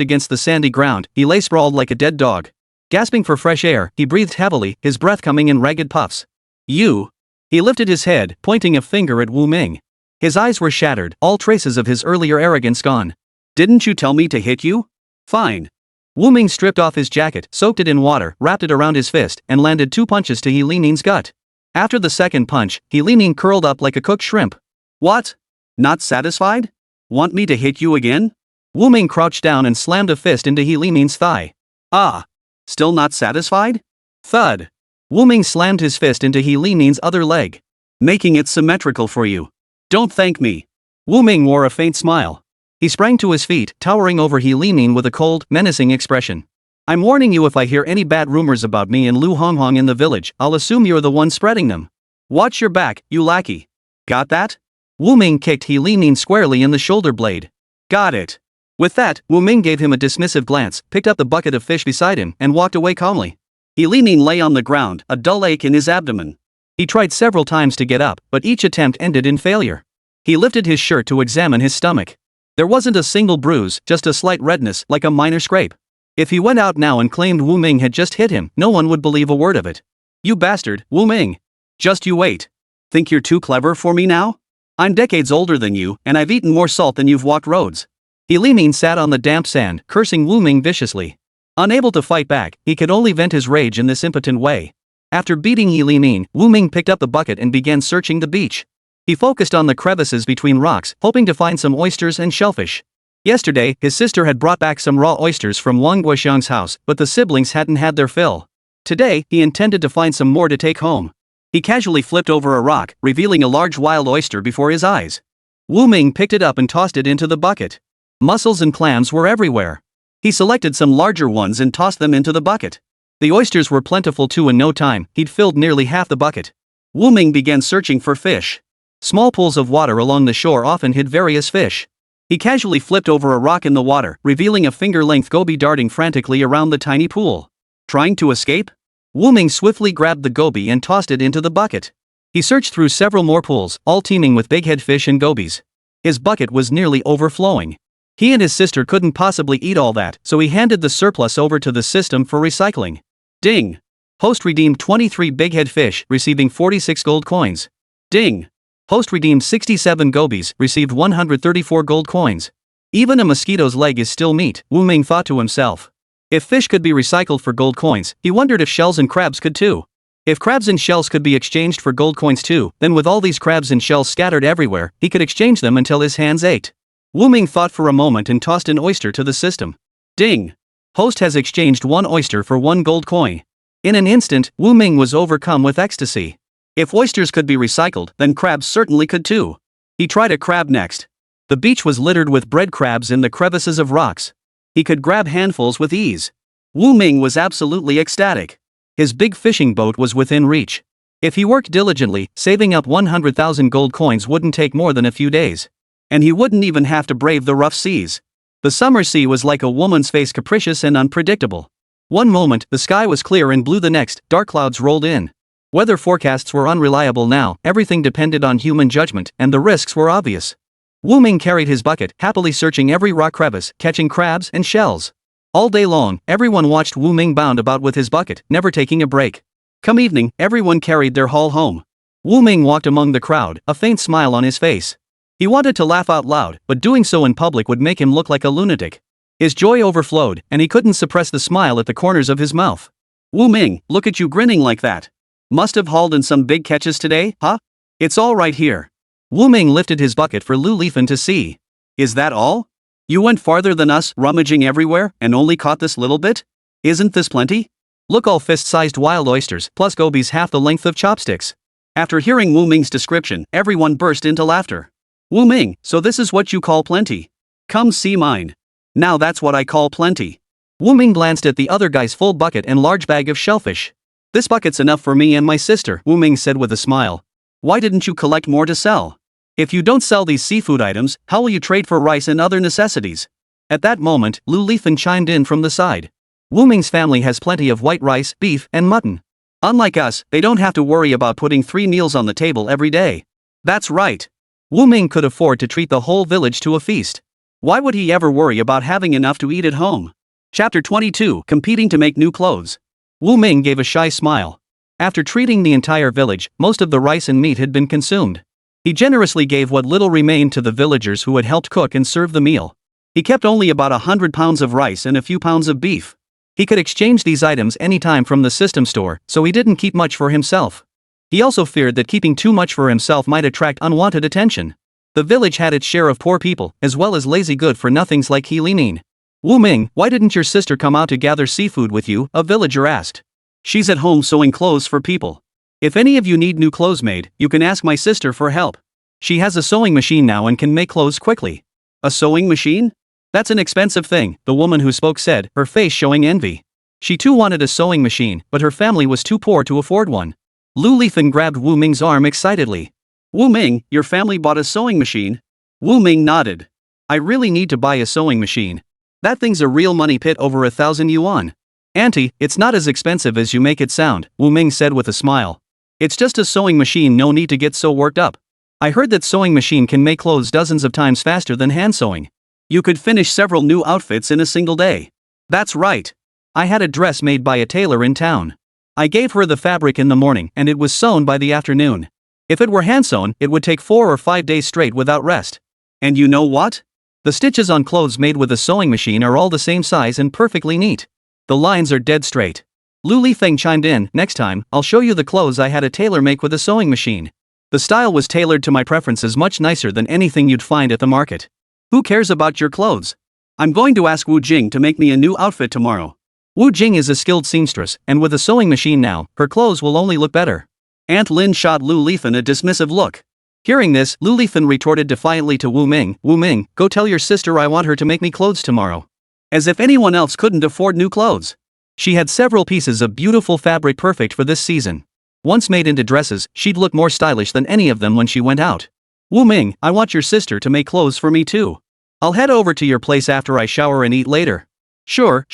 against the sandy ground, he lay sprawled like a dead dog. Gasping for fresh air, he breathed heavily, his breath coming in ragged puffs. "You." He lifted his head, pointing a finger at Wu Ming. His eyes were shattered, all traces of his earlier arrogance gone. "Didn't you tell me to hit you? Fine." Wu Ming stripped off his jacket, soaked it in water, wrapped it around his fist, and landed 2 punches to He Limin's gut. After the second punch, He Limin curled up like a cooked shrimp. "What? Not satisfied? Want me to hit you again?" Wu Ming crouched down and slammed a fist into He Limin's thigh. "Ah. Still not satisfied?" Thud. Wu Ming slammed his fist into He Limin's other leg. "Making it symmetrical for you. Don't thank me." Wu Ming wore a faint smile. He sprang to his feet, towering over He Limin with a cold, menacing expression. "I'm warning you, if I hear any bad rumors about me and Lu Honghong in the village, I'll assume you're the one spreading them. Watch your back, you lackey. Got that?" Wu Ming kicked He Limin squarely in the shoulder blade. "Got it." With that, Wu Ming gave him a dismissive glance, picked up the bucket of fish beside him, and walked away calmly. He Limin lay on the ground, a dull ache in his abdomen. He tried several times to get up, but each attempt ended in failure. He lifted his shirt to examine his stomach. There wasn't a single bruise, just a slight redness, like a minor scrape. If he went out now and claimed Wu Ming had just hit him, no one would believe a word of it. You bastard, Wu Ming. Just you wait. Think you're too clever for me now? I'm decades older than you, and I've eaten more salt than you've walked roads. He Limin sat on the damp sand, cursing Wu Ming viciously. Unable to fight back, he could only vent his rage in this impotent way. After beating He Limin, Wu Ming picked up the bucket and began searching the beach. He focused on the crevices between rocks, hoping to find some oysters and shellfish. Yesterday, his sister had brought back some raw oysters from Wang Guoxiang's house, but the siblings hadn't had their fill. Today, he intended to find some more to take home. He casually flipped over a rock, revealing a large wild oyster before his eyes. Wu Ming picked it up and tossed it into the bucket. Mussels and clams were everywhere. He selected some larger ones and tossed them into the bucket. The oysters were plentiful too. In no time, he'd filled nearly half the bucket. Wu Ming began searching for fish. Small pools of water along the shore often hid various fish. He casually flipped over a rock in the water, revealing a finger-length goby darting frantically around the tiny pool. Trying to escape? Wu Ming swiftly grabbed the goby and tossed it into the bucket. He searched through several more pools, all teeming with bighead fish and gobies. His bucket was nearly overflowing. He and his sister couldn't possibly eat all that, so he handed the surplus over to the system for recycling. Ding! Host redeemed 23 bighead fish, receiving 46 gold coins. Ding! Host redeemed 67 gobies, received 134 gold coins. Even a mosquito's leg is still meat, Wu Ming thought to himself. If fish could be recycled for gold coins, he wondered if shells and crabs could too. If crabs and shells could be exchanged for gold coins too, then with all these crabs and shells scattered everywhere, he could exchange them until his hands ached. Wu Ming thought for a moment and tossed an oyster to the system. Ding! Host has exchanged 1 oyster for 1 gold coin. In an instant, Wu Ming was overcome with ecstasy. If oysters could be recycled, then crabs certainly could too. He tried a crab next. The beach was littered with bread crabs in the crevices of rocks. He could grab handfuls with ease. Wu Ming was absolutely ecstatic. His big fishing boat was within reach. If he worked diligently, saving up 100,000 gold coins wouldn't take more than a few days. And he wouldn't even have to brave the rough seas. The summer sea was like a woman's face, capricious and unpredictable. One moment, the sky was clear and blue, the next, dark clouds rolled in. Weather forecasts were unreliable now, everything depended on human judgment, and the risks were obvious. Wu Ming carried his bucket, happily searching every rock crevice, catching crabs and shells. All day long, everyone watched Wu Ming bound about with his bucket, never taking a break. Come evening, everyone carried their haul home. Wu Ming walked among the crowd, a faint smile on his face. He wanted to laugh out loud, but doing so in public would make him look like a lunatic. His joy overflowed, and he couldn't suppress the smile at the corners of his mouth. Wu Ming, look at you grinning like that. Must have hauled in some big catches today, huh? It's all right here. Wu Ming lifted his bucket for Lu Lifan to see. Is that all? You went farther than us, rummaging everywhere, and only caught this little bit? Isn't this plenty? Look, all fist-sized wild oysters, plus gobies half the length of chopsticks. After hearing Wu Ming's description, everyone burst into laughter. Wu Ming, so this is what you call plenty? Come see mine. Now that's what I call plenty. Wu Ming glanced at the other guy's full bucket and large bag of shellfish. This bucket's enough for me and my sister, Wu Ming said with a smile. Why didn't you collect more to sell? If you don't sell these seafood items, how will you trade for rice and other necessities? At that moment, Lu Lifan chimed in from the side. Wu Ming's family has plenty of white rice, beef, and mutton. Unlike us, they don't have to worry about putting 3 meals on the table every day. That's right. Wu Ming could afford to treat the whole village to a feast. Why would he ever worry about having enough to eat at home? Chapter 22, Competing to Make New Clothes. Wu Ming gave a shy smile. After treating the entire village, most of the rice and meat had been consumed. He generously gave what little remained to the villagers who had helped cook and serve the meal. He kept only about 100 pounds of rice and a few pounds of beef. He could exchange these items anytime from the system store, so he didn't keep much for himself. He also feared that keeping too much for himself might attract unwanted attention. The village had its share of poor people, as well as lazy good-for-nothings like He Limin. Wu Ming, why didn't your sister come out to gather seafood with you? A villager asked. She's at home sewing clothes for people. If any of you need new clothes made, you can ask my sister for help. She has a sewing machine now and can make clothes quickly. A sewing machine? That's an expensive thing, the woman who spoke said, her face showing envy. She too wanted a sewing machine, but her family was too poor to afford one. Lu Lifan grabbed Wu Ming's arm excitedly. Wu Ming, your family bought a sewing machine? Wu Ming nodded. I really need to buy a sewing machine. That thing's a real money pit, over 1,000 yuan. Auntie, it's not as expensive as you make it sound, Wu Ming said with a smile. It's just a sewing machine, no need to get so worked up. I heard that sewing machine can make clothes dozens of times faster than hand sewing. You could finish several new outfits in a single day. That's right. I had a dress made by a tailor in town. I gave her the fabric in the morning and it was sewn by the afternoon. If it were hand sewn, it would take 4 or 5 days straight without rest. And you know what? The stitches on clothes made with a sewing machine are all the same size and perfectly neat. The lines are dead straight. Lu Lifeng chimed in, next time, I'll show you the clothes I had a tailor make with a sewing machine. The style was tailored to my preferences much nicer than anything you'd find at the market. Who cares about your clothes? I'm going to ask Wu Jing to make me a new outfit tomorrow. Wu Jing is a skilled seamstress, and with a sewing machine now, her clothes will only look better. Aunt Lin shot Lu Lifeng a dismissive look. Hearing this, Lu Lifeng retorted defiantly to Wu Ming, Wu Ming, go tell your sister I want her to make me clothes tomorrow. As if anyone else couldn't afford new clothes. She had several pieces of beautiful fabric perfect for this season. Once made into dresses, she'd look more stylish than any of them when she went out. Wu Ming, I want your sister to make clothes for me too. I'll head over to your place after I shower and eat later. Sure.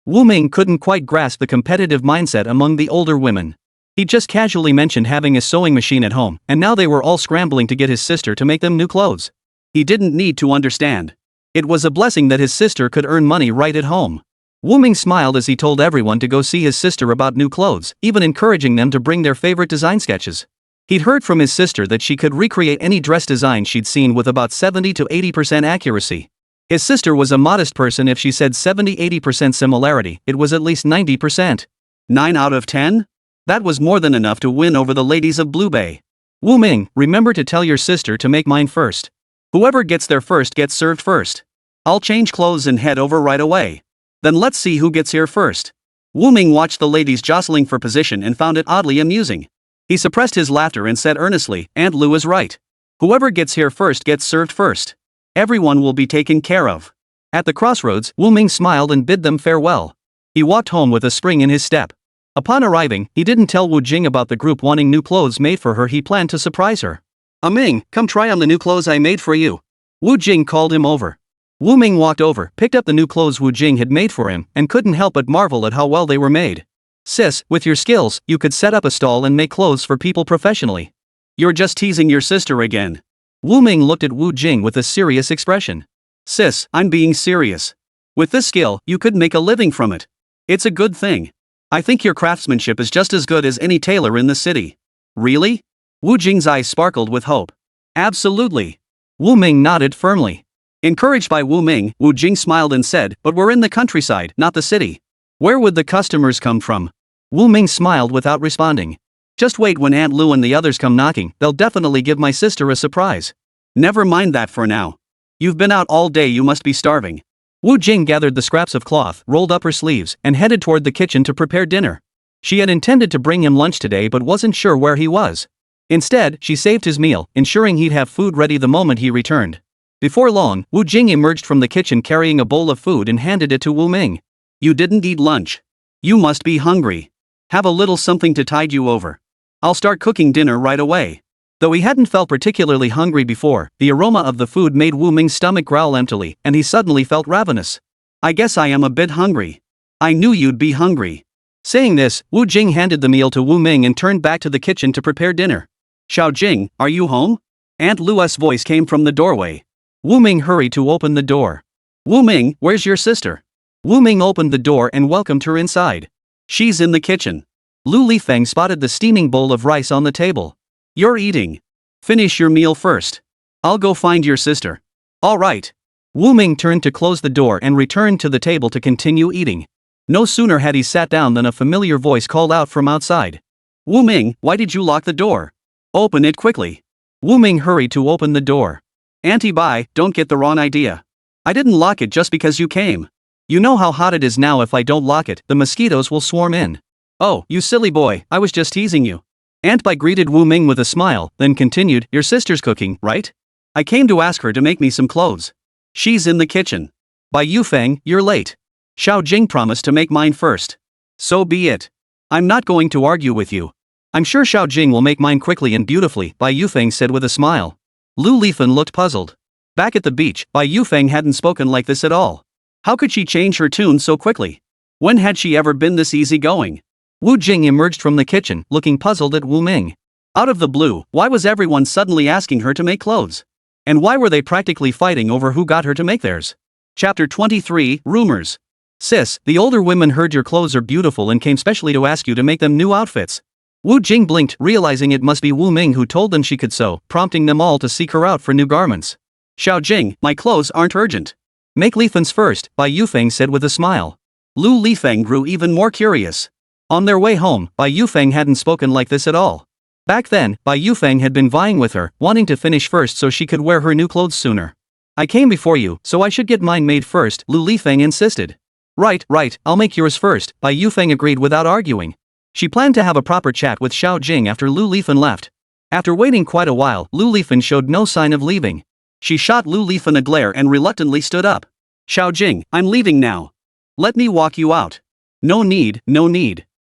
Wu Ming couldn't quite grasp the competitive mindset among the older women. He just casually mentioned having a sewing machine at home, and now they were all scrambling to get his sister to make them new clothes. He didn't need to understand. It was a blessing that his sister could earn money right at home. Wu Ming smiled as he told everyone to go see his sister about new clothes, even encouraging them to bring their favorite design sketches. He'd heard from his sister that she could recreate any dress design she'd seen with about 70 to 80% accuracy. His sister was a modest person. If she said 70-80% similarity, it was at least 90%. 9 out of 10? That was more than enough to win over the ladies of Blue Bay. Wu Ming, remember to tell your sister to make mine first. Whoever gets there first gets served first. I'll change clothes and head over right away. Then let's see who gets here first. Wu Ming watched the ladies jostling for position and found it oddly amusing. He suppressed his laughter and said earnestly, Aunt Lu is right. Whoever gets here first gets served first. Everyone will be taken care of. At the crossroads, Wu Ming smiled and bid them farewell. He walked home with a spring in his step. Upon arriving, he didn't tell Wu Jing about the group wanting new clothes made for her. He planned to surprise her. Ming, come try on the new clothes I made for you. Wu Jing called him over. Wu Ming walked over, picked up the new clothes Wu Jing had made for him, and couldn't help but marvel at how well they were made. Sis, with your skills, you could set up a stall and make clothes for people professionally. You're just teasing your sister again. Wu Ming looked at Wu Jing with a serious expression. Sis, I'm being serious. With this skill, you could make a living from it. It's a good thing. I think your craftsmanship is just as good as any tailor in the city. Really? Wu Jing's eyes sparkled with hope. Absolutely. Wu Ming nodded firmly. Encouraged by Wu Ming, Wu Jing smiled and said, but we're in the countryside, not the city. Where would the customers come from? Wu Ming smiled without responding. Just wait when Aunt Lu and the others come knocking, they'll definitely give my sister a surprise. Never mind that for now. You've been out all day, you must be starving. Wu Jing gathered the scraps of cloth, rolled up her sleeves, and headed toward the kitchen to prepare dinner. She had intended to bring him lunch today but wasn't sure where he was. Instead, she saved his meal, ensuring he'd have food ready the moment he returned. Before long, Wu Jing emerged from the kitchen carrying a bowl of food and handed it to Wu Ming. You didn't eat lunch. You must be hungry. Have a little something to tide you over. I'll start cooking dinner right away. Though he hadn't felt particularly hungry before, the aroma of the food made Wu Ming's stomach growl emptily, and he suddenly felt ravenous. I guess I am a bit hungry. I knew you'd be hungry. Saying this, Wu Jing handed the meal to Wu Ming and turned back to the kitchen to prepare dinner. Xiao Jing, are you home? Aunt Lu's voice came from the doorway. Wu Ming hurried to open the door. Wu Ming, where's your sister? Wu Ming opened the door and welcomed her inside. She's in the kitchen. Lu Lifeng spotted the steaming bowl of rice on the table. You're eating. Finish your meal first. I'll go find your sister. All right. Wu Ming turned to close the door and returned to the table to continue eating. No sooner had he sat down than a familiar voice called out from outside. Wu Ming, why did you lock the door? Open it quickly. Wu Ming hurried to open the door. Auntie Bai, don't get the wrong idea. I didn't lock it just because you came. You know how hot it is now. If I don't lock it, the mosquitoes will swarm in. Oh, you silly boy, I was just teasing you. Aunt Bai greeted Wu Ming with a smile, then continued, your sister's cooking, right? I came to ask her to make me some clothes. She's in the kitchen. Bai Yufeng, you're late. Xiao Jing promised to make mine first. So be it. I'm not going to argue with you. I'm sure Xiao Jing will make mine quickly and beautifully, Bai Yufeng said with a smile. Lu Lifeng looked puzzled. Back at the beach, Bai Yufeng hadn't spoken like this at all. How could she change her tune so quickly? When had she ever been this easygoing? Wu Jing emerged from the kitchen, looking puzzled at Wu Ming. Out of the blue, why was everyone suddenly asking her to make clothes? And why were they practically fighting over who got her to make theirs? Chapter 23, Rumors. Sis, the older women heard your clothes are beautiful and came specially to ask you to make them new outfits. Wu Jing blinked, realizing it must be Wu Ming who told them she could sew, prompting them all to seek her out for new garments. Xiao Jing, my clothes aren't urgent. Make Lifeng's first, Bai Yufeng said with a smile. Lu Lifeng grew even more curious. On their way home, Bai Yufeng hadn't spoken like this at all. Back then, Bai Yufeng had been vying with her, wanting to finish first so she could wear her new clothes sooner. I came before you, so I should get mine made first, Lu Lifeng insisted. Right, I'll make yours first, Bai Yufeng agreed without arguing. She planned to have a proper chat with Xiao Jing after Lu Lifen left. After waiting quite a while, Lu Lifen showed no sign of leaving. She shot Lu Lifen a glare and reluctantly stood up. Xiao Jing, I'm leaving now. Let me walk you out. No need.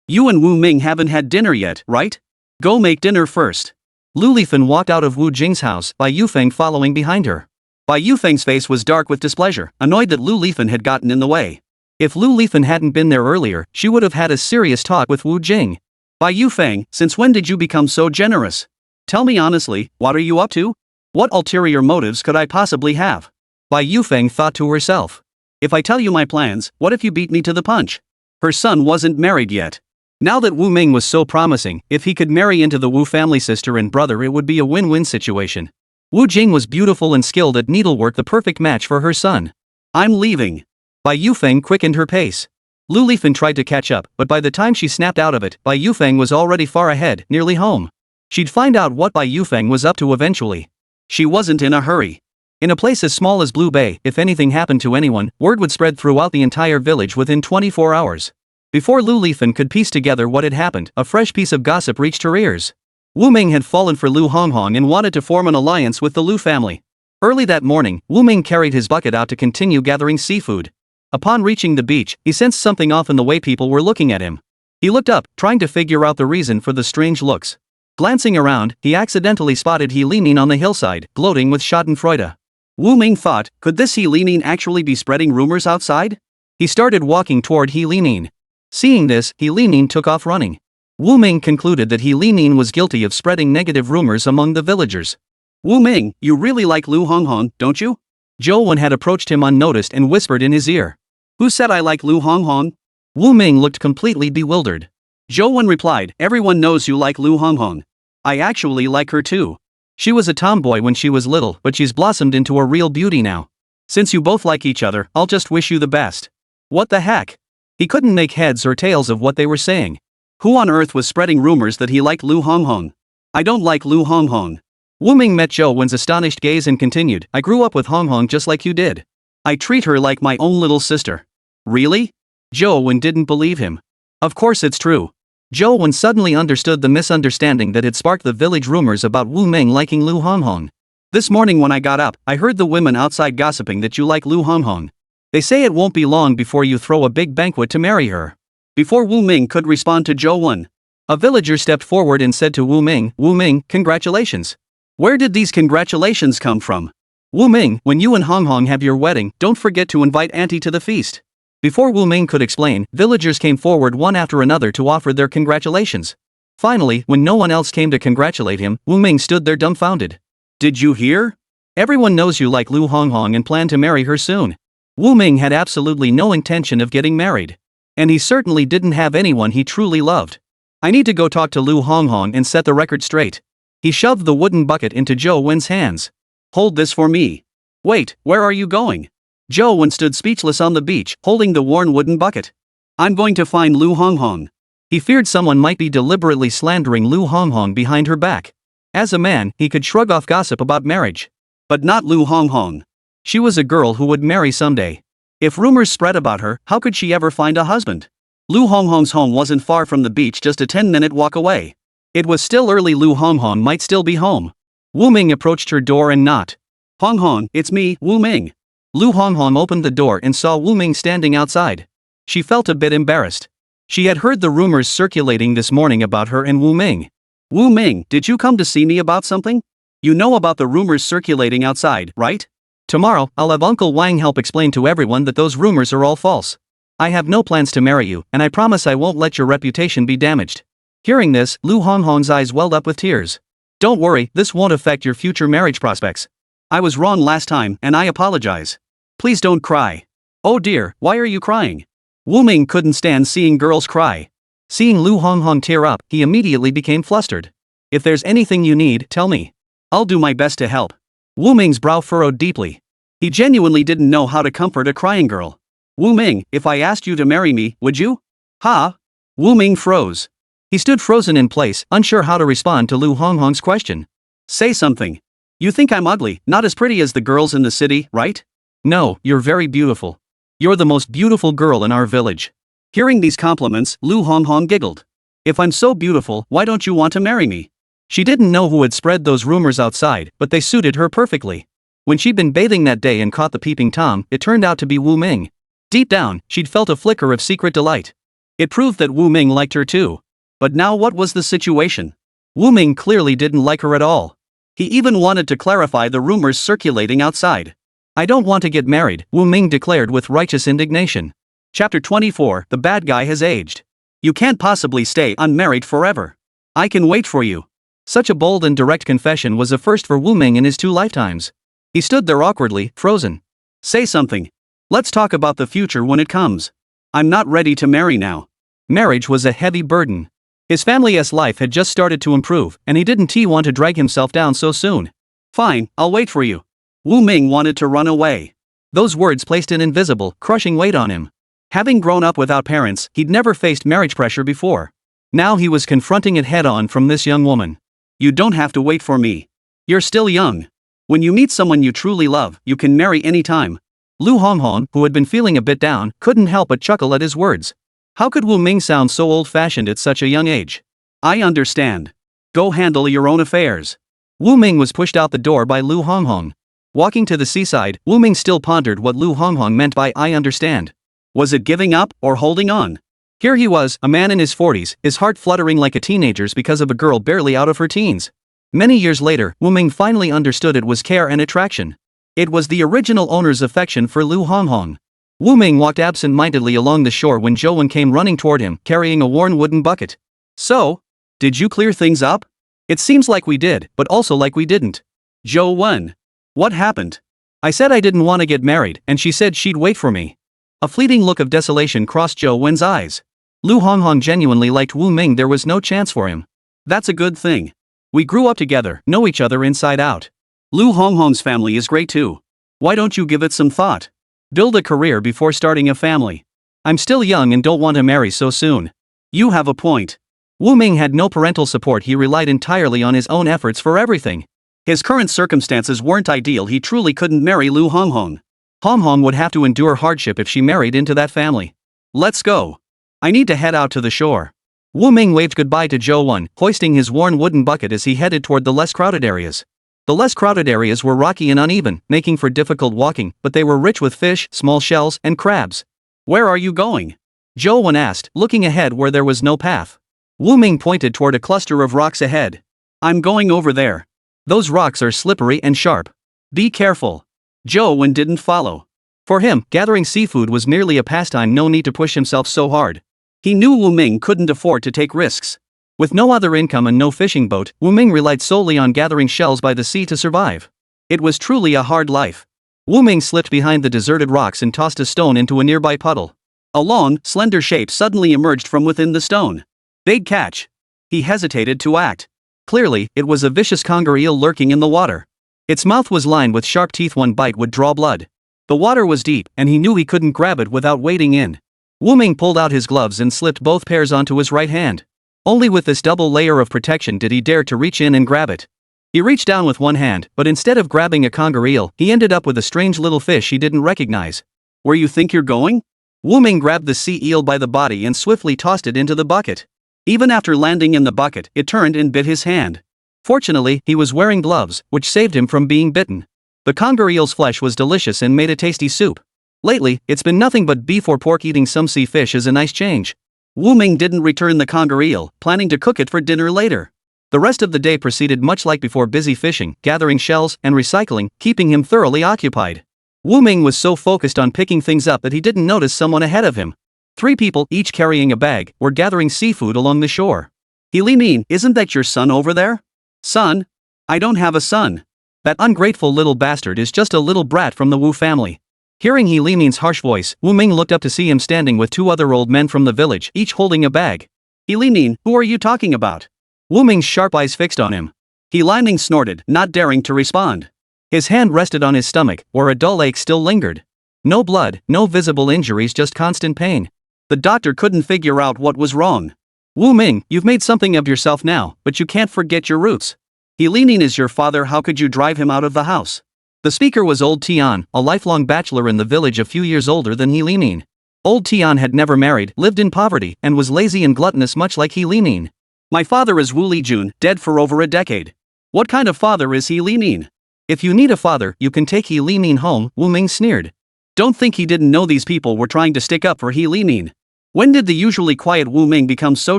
You and Wu Ming haven't had dinner yet, right? Go make dinner first. Lu Lifen walked out of Wu Jing's house, Bai Yufeng following behind her. Bai Yufeng's face was dark with displeasure, annoyed that Lu Lifen had gotten in the way. If Lu Lifen hadn't been there earlier, she would have had a serious talk with Wu Jing. Bai Yufeng, since when did you become so generous? Tell me honestly, what are you up to? What ulterior motives could I possibly have? Bai Yufeng thought to herself. If I tell you my plans, what if you beat me to the punch? Her son wasn't married yet. Now that Wu Ming was so promising, if he could marry into the Wu family sister and brother it would be a win-win situation. Wu Jing was beautiful and skilled at needlework, the perfect match for her son. I'm leaving. Bai Yufeng quickened her pace. Lu Lifen tried to catch up, but by the time she snapped out of it, Bai Yufeng was already far ahead, nearly home. She'd find out what Bai Yufeng was up to eventually. She wasn't in a hurry. In a place as small as Blue Bay, if anything happened to anyone, word would spread throughout the entire village within 24 hours. Before Lu Lifen could piece together what had happened, a fresh piece of gossip reached her ears. Wu Ming had fallen for Lu Honghong and wanted to form an alliance with the Lu family. Early that morning, Wu Ming carried his bucket out to continue gathering seafood. Upon reaching the beach, he sensed something off in the way people were looking at him. He looked up, trying to figure out the reason for the strange looks. Glancing around, he accidentally spotted He Limin on the hillside, gloating with schadenfreude. Wu Ming thought, could this He Limin actually be spreading rumors outside? He started walking toward He Limin. Seeing this, He Limin took off running. Wu Ming concluded that He Limin was guilty of spreading negative rumors among the villagers. Wu Ming, you really like Lu Honghong, don't you? Zhou Wen had approached him unnoticed and whispered in his ear. Who said I like Lu Honghong? Wu Ming looked completely bewildered. Zhou Wen replied, everyone knows you like Lu Honghong. I actually like her too. She was a tomboy when she was little, but she's blossomed into a real beauty now. Since you both like each other, I'll just wish you the best. What the heck? He couldn't make heads or tails of what they were saying. Who on earth was spreading rumors that he liked Lu Honghong? I don't like Lu Honghong. Wu Ming met Zhou Wen's astonished gaze and continued, I grew up with Honghong just like you did. I treat her like my own little sister. Really? Zhou Wen didn't believe him. Of course it's true. Zhou Wen suddenly understood the misunderstanding that had sparked the village rumors about Wu Ming liking Lu Honghong. This morning when I got up, I heard the women outside gossiping that you like Lu Honghong. They say it won't be long before you throw a big banquet to marry her. Before Wu Ming could respond to Zhou Wen, a villager stepped forward and said to Wu Ming, congratulations. Where did these congratulations come from? Wu Ming, when you and Honghong have your wedding, don't forget to invite Auntie to the feast. Before Wu Ming could explain, villagers came forward one after another to offer their congratulations. Finally, when no one else came to congratulate him, Wu Ming stood there dumbfounded. Did you hear? Everyone knows you like Lu Honghong and plan to marry her soon. Wu Ming had absolutely no intention of getting married. And he certainly didn't have anyone he truly loved. I need to go talk to Lu Honghong and set the record straight. He shoved the wooden bucket into Zhou Wen's hands. Hold this for me. Wait, where are you going? Zhou Wen stood speechless on the beach, holding the worn wooden bucket. I'm going to find Lu Honghong. He feared someone might be deliberately slandering Lu Honghong behind her back. As a man, he could shrug off gossip about marriage. But not Lu Honghong. She was a girl who would marry someday. If rumors spread about her, how could she ever find a husband? Lu Honghong's home wasn't far from the beach, just a 10-minute walk away. It was still early, Lu Honghong might still be home. Wu Ming approached her door and knocked. Honghong, it's me, Wu Ming. Lu Honghong opened the door and saw Wu Ming standing outside. She felt a bit embarrassed. She had heard the rumors circulating this morning about her and Wu Ming. Wu Ming, did you come to see me about something? You know about the rumors circulating outside, right? Tomorrow, I'll have Uncle Wang help explain to everyone that those rumors are all false. I have no plans to marry you, and I promise I won't let your reputation be damaged. Hearing this, Lu Honghong's eyes welled up with tears. Don't worry, this won't affect your future marriage prospects. I was wrong last time and I apologize. Please don't cry. Oh dear, why are you crying? Wu Ming couldn't stand seeing girls cry. Seeing Lu Honghong tear up, he immediately became flustered. If there's anything you need, tell me. I'll do my best to help. Wu Ming's brow furrowed deeply. He genuinely didn't know how to comfort a crying girl. Wu Ming, if I asked you to marry me, would you? Ha? Wu Ming froze. He stood frozen in place, unsure how to respond to Lu Honghong's question. Say something. You think I'm ugly, not as pretty as the girls in the city, right? No, you're very beautiful. You're the most beautiful girl in our village. Hearing these compliments, Lu Honghong giggled. If I'm so beautiful, why don't you want to marry me? She didn't know who had spread those rumors outside, but they suited her perfectly. When she'd been bathing that day and caught the peeping Tom, it turned out to be Wu Ming. Deep down, she'd felt a flicker of secret delight. It proved that Wu Ming liked her too. But now what was the situation? Wu Ming clearly didn't like her at all. He even wanted to clarify the rumors circulating outside. I don't want to get married, Wu Ming declared with righteous indignation. Chapter 24, The Bad Guy Has Aged. You can't possibly stay unmarried forever. I can wait for you. Such a bold and direct confession was a first for Wu Ming in his 2 lifetimes. He stood there awkwardly, frozen. Say something. Let's talk about the future when it comes. I'm not ready to marry now. Marriage was a heavy burden. His family's life had just started to improve, and he didn't want to drag himself down so soon. Fine, I'll wait for you. Wu Ming wanted to run away. Those words placed an invisible, crushing weight on him. Having grown up without parents, he'd never faced marriage pressure before. Now he was confronting it head-on from this young woman. You don't have to wait for me. You're still young. When you meet someone you truly love, you can marry anytime. Lu Honghong, who had been feeling a bit down, couldn't help but chuckle at his words. How could Wu Ming sound so old-fashioned at such a young age? I understand. Go handle your own affairs. Wu Ming was pushed out the door by Lu Honghong. Walking to the seaside, Wu Ming still pondered what Lu Honghong meant by I understand. Was it giving up or holding on? Here he was, a man in his 40s, his heart fluttering like a teenager's because of a girl barely out of her teens. Many years later, Wu Ming finally understood it was care and attraction. It was the original owner's affection for Lu Honghong. Wu Ming walked absent-mindedly along the shore when Zhou Wen came running toward him, carrying a worn wooden bucket. So? Did you clear things up? It seems like we did, but also like we didn't. Zhou Wen. What happened? I said I didn't want to get married, and she said she'd wait for me. A fleeting look of desolation crossed Zhou Wen's eyes. Lu Honghong genuinely liked Wu Ming. There was no chance for him. That's a good thing. We grew up together, know each other inside out. Lu Honghong's family is great too. Why don't you give it some thought? Build a career before starting a family. I'm still young and don't want to marry so soon. You have a point. Wu Ming had no parental support. He relied entirely on his own efforts for everything. His current circumstances weren't ideal. He truly couldn't marry Lu Honghong. Honghong would have to endure hardship if she married into that family. Let's go. I need to head out to the shore. Wu Ming waved goodbye to Zhou Wen, hoisting his worn wooden bucket as he headed toward the less crowded areas. The less crowded areas were rocky and uneven, making for difficult walking, but they were rich with fish, small shells, and crabs. Where are you going? Zhou Wen asked, looking ahead where there was no path. Wu Ming pointed toward a cluster of rocks ahead. I'm going over there. Those rocks are slippery and sharp. Be careful. Zhou Wen didn't follow. For him, gathering seafood was merely a pastime. No need to push himself so hard. He knew Wu Ming couldn't afford to take risks. With no other income and no fishing boat, Wu Ming relied solely on gathering shells by the sea to survive. It was truly a hard life. Wu Ming slipped behind the deserted rocks and tossed a stone into a nearby puddle. A long, slender shape suddenly emerged from within the stone. Big catch. He hesitated to act. Clearly, it was a vicious conger eel lurking in the water. Its mouth was lined with sharp teeth. One bite would draw blood. The water was deep, and he knew he couldn't grab it without wading in. Wu Ming pulled out his gloves and slipped both pairs onto his right hand. Only with this double layer of protection did he dare to reach in and grab it. He reached down with one hand, but instead of grabbing a conger eel, he ended up with a strange little fish he didn't recognize. Where you think you're going? Wu Ming grabbed the sea eel by the body and swiftly tossed it into the bucket. Even after landing in the bucket, it turned and bit his hand. Fortunately, he was wearing gloves, which saved him from being bitten. The conger eel's flesh was delicious and made a tasty soup. Lately, it's been nothing but beef or pork. Eating some sea fish is a nice change. Wu Ming didn't return the conger eel, planning to cook it for dinner later. The rest of the day proceeded much like before, busy fishing, gathering shells, and recycling, keeping him thoroughly occupied. Wu Ming was so focused on picking things up that he didn't notice someone ahead of him. 3 people, each carrying a bag, were gathering seafood along the shore. He Limin, isn't that your son over there? Son? I don't have a son. That ungrateful little bastard is just a little brat from the Wu family. Hearing He Limin's harsh voice, Wu Ming looked up to see him standing with two other old men from the village, each holding a bag. He Limin, who are you talking about? Wu Ming's sharp eyes fixed on him. He Limin snorted, not daring to respond. His hand rested on his stomach, where a dull ache still lingered. No blood, no visible injuries, just constant pain. The doctor couldn't figure out what was wrong. Wu Ming, you've made something of yourself now, but you can't forget your roots. He Limin is your father, how could you drive him out of the house? The speaker was Old Tian, a lifelong bachelor in the village a few years older than He Limin. Old Tian had never married, lived in poverty, and was lazy and gluttonous much like He Limin. My father is Wuliangye, dead for over a decade. What kind of father is He Limin? If you need a father, you can take He Limin home, Wu Ming sneered. Don't think he didn't know these people were trying to stick up for He Limin. When did the usually quiet Wu Ming become so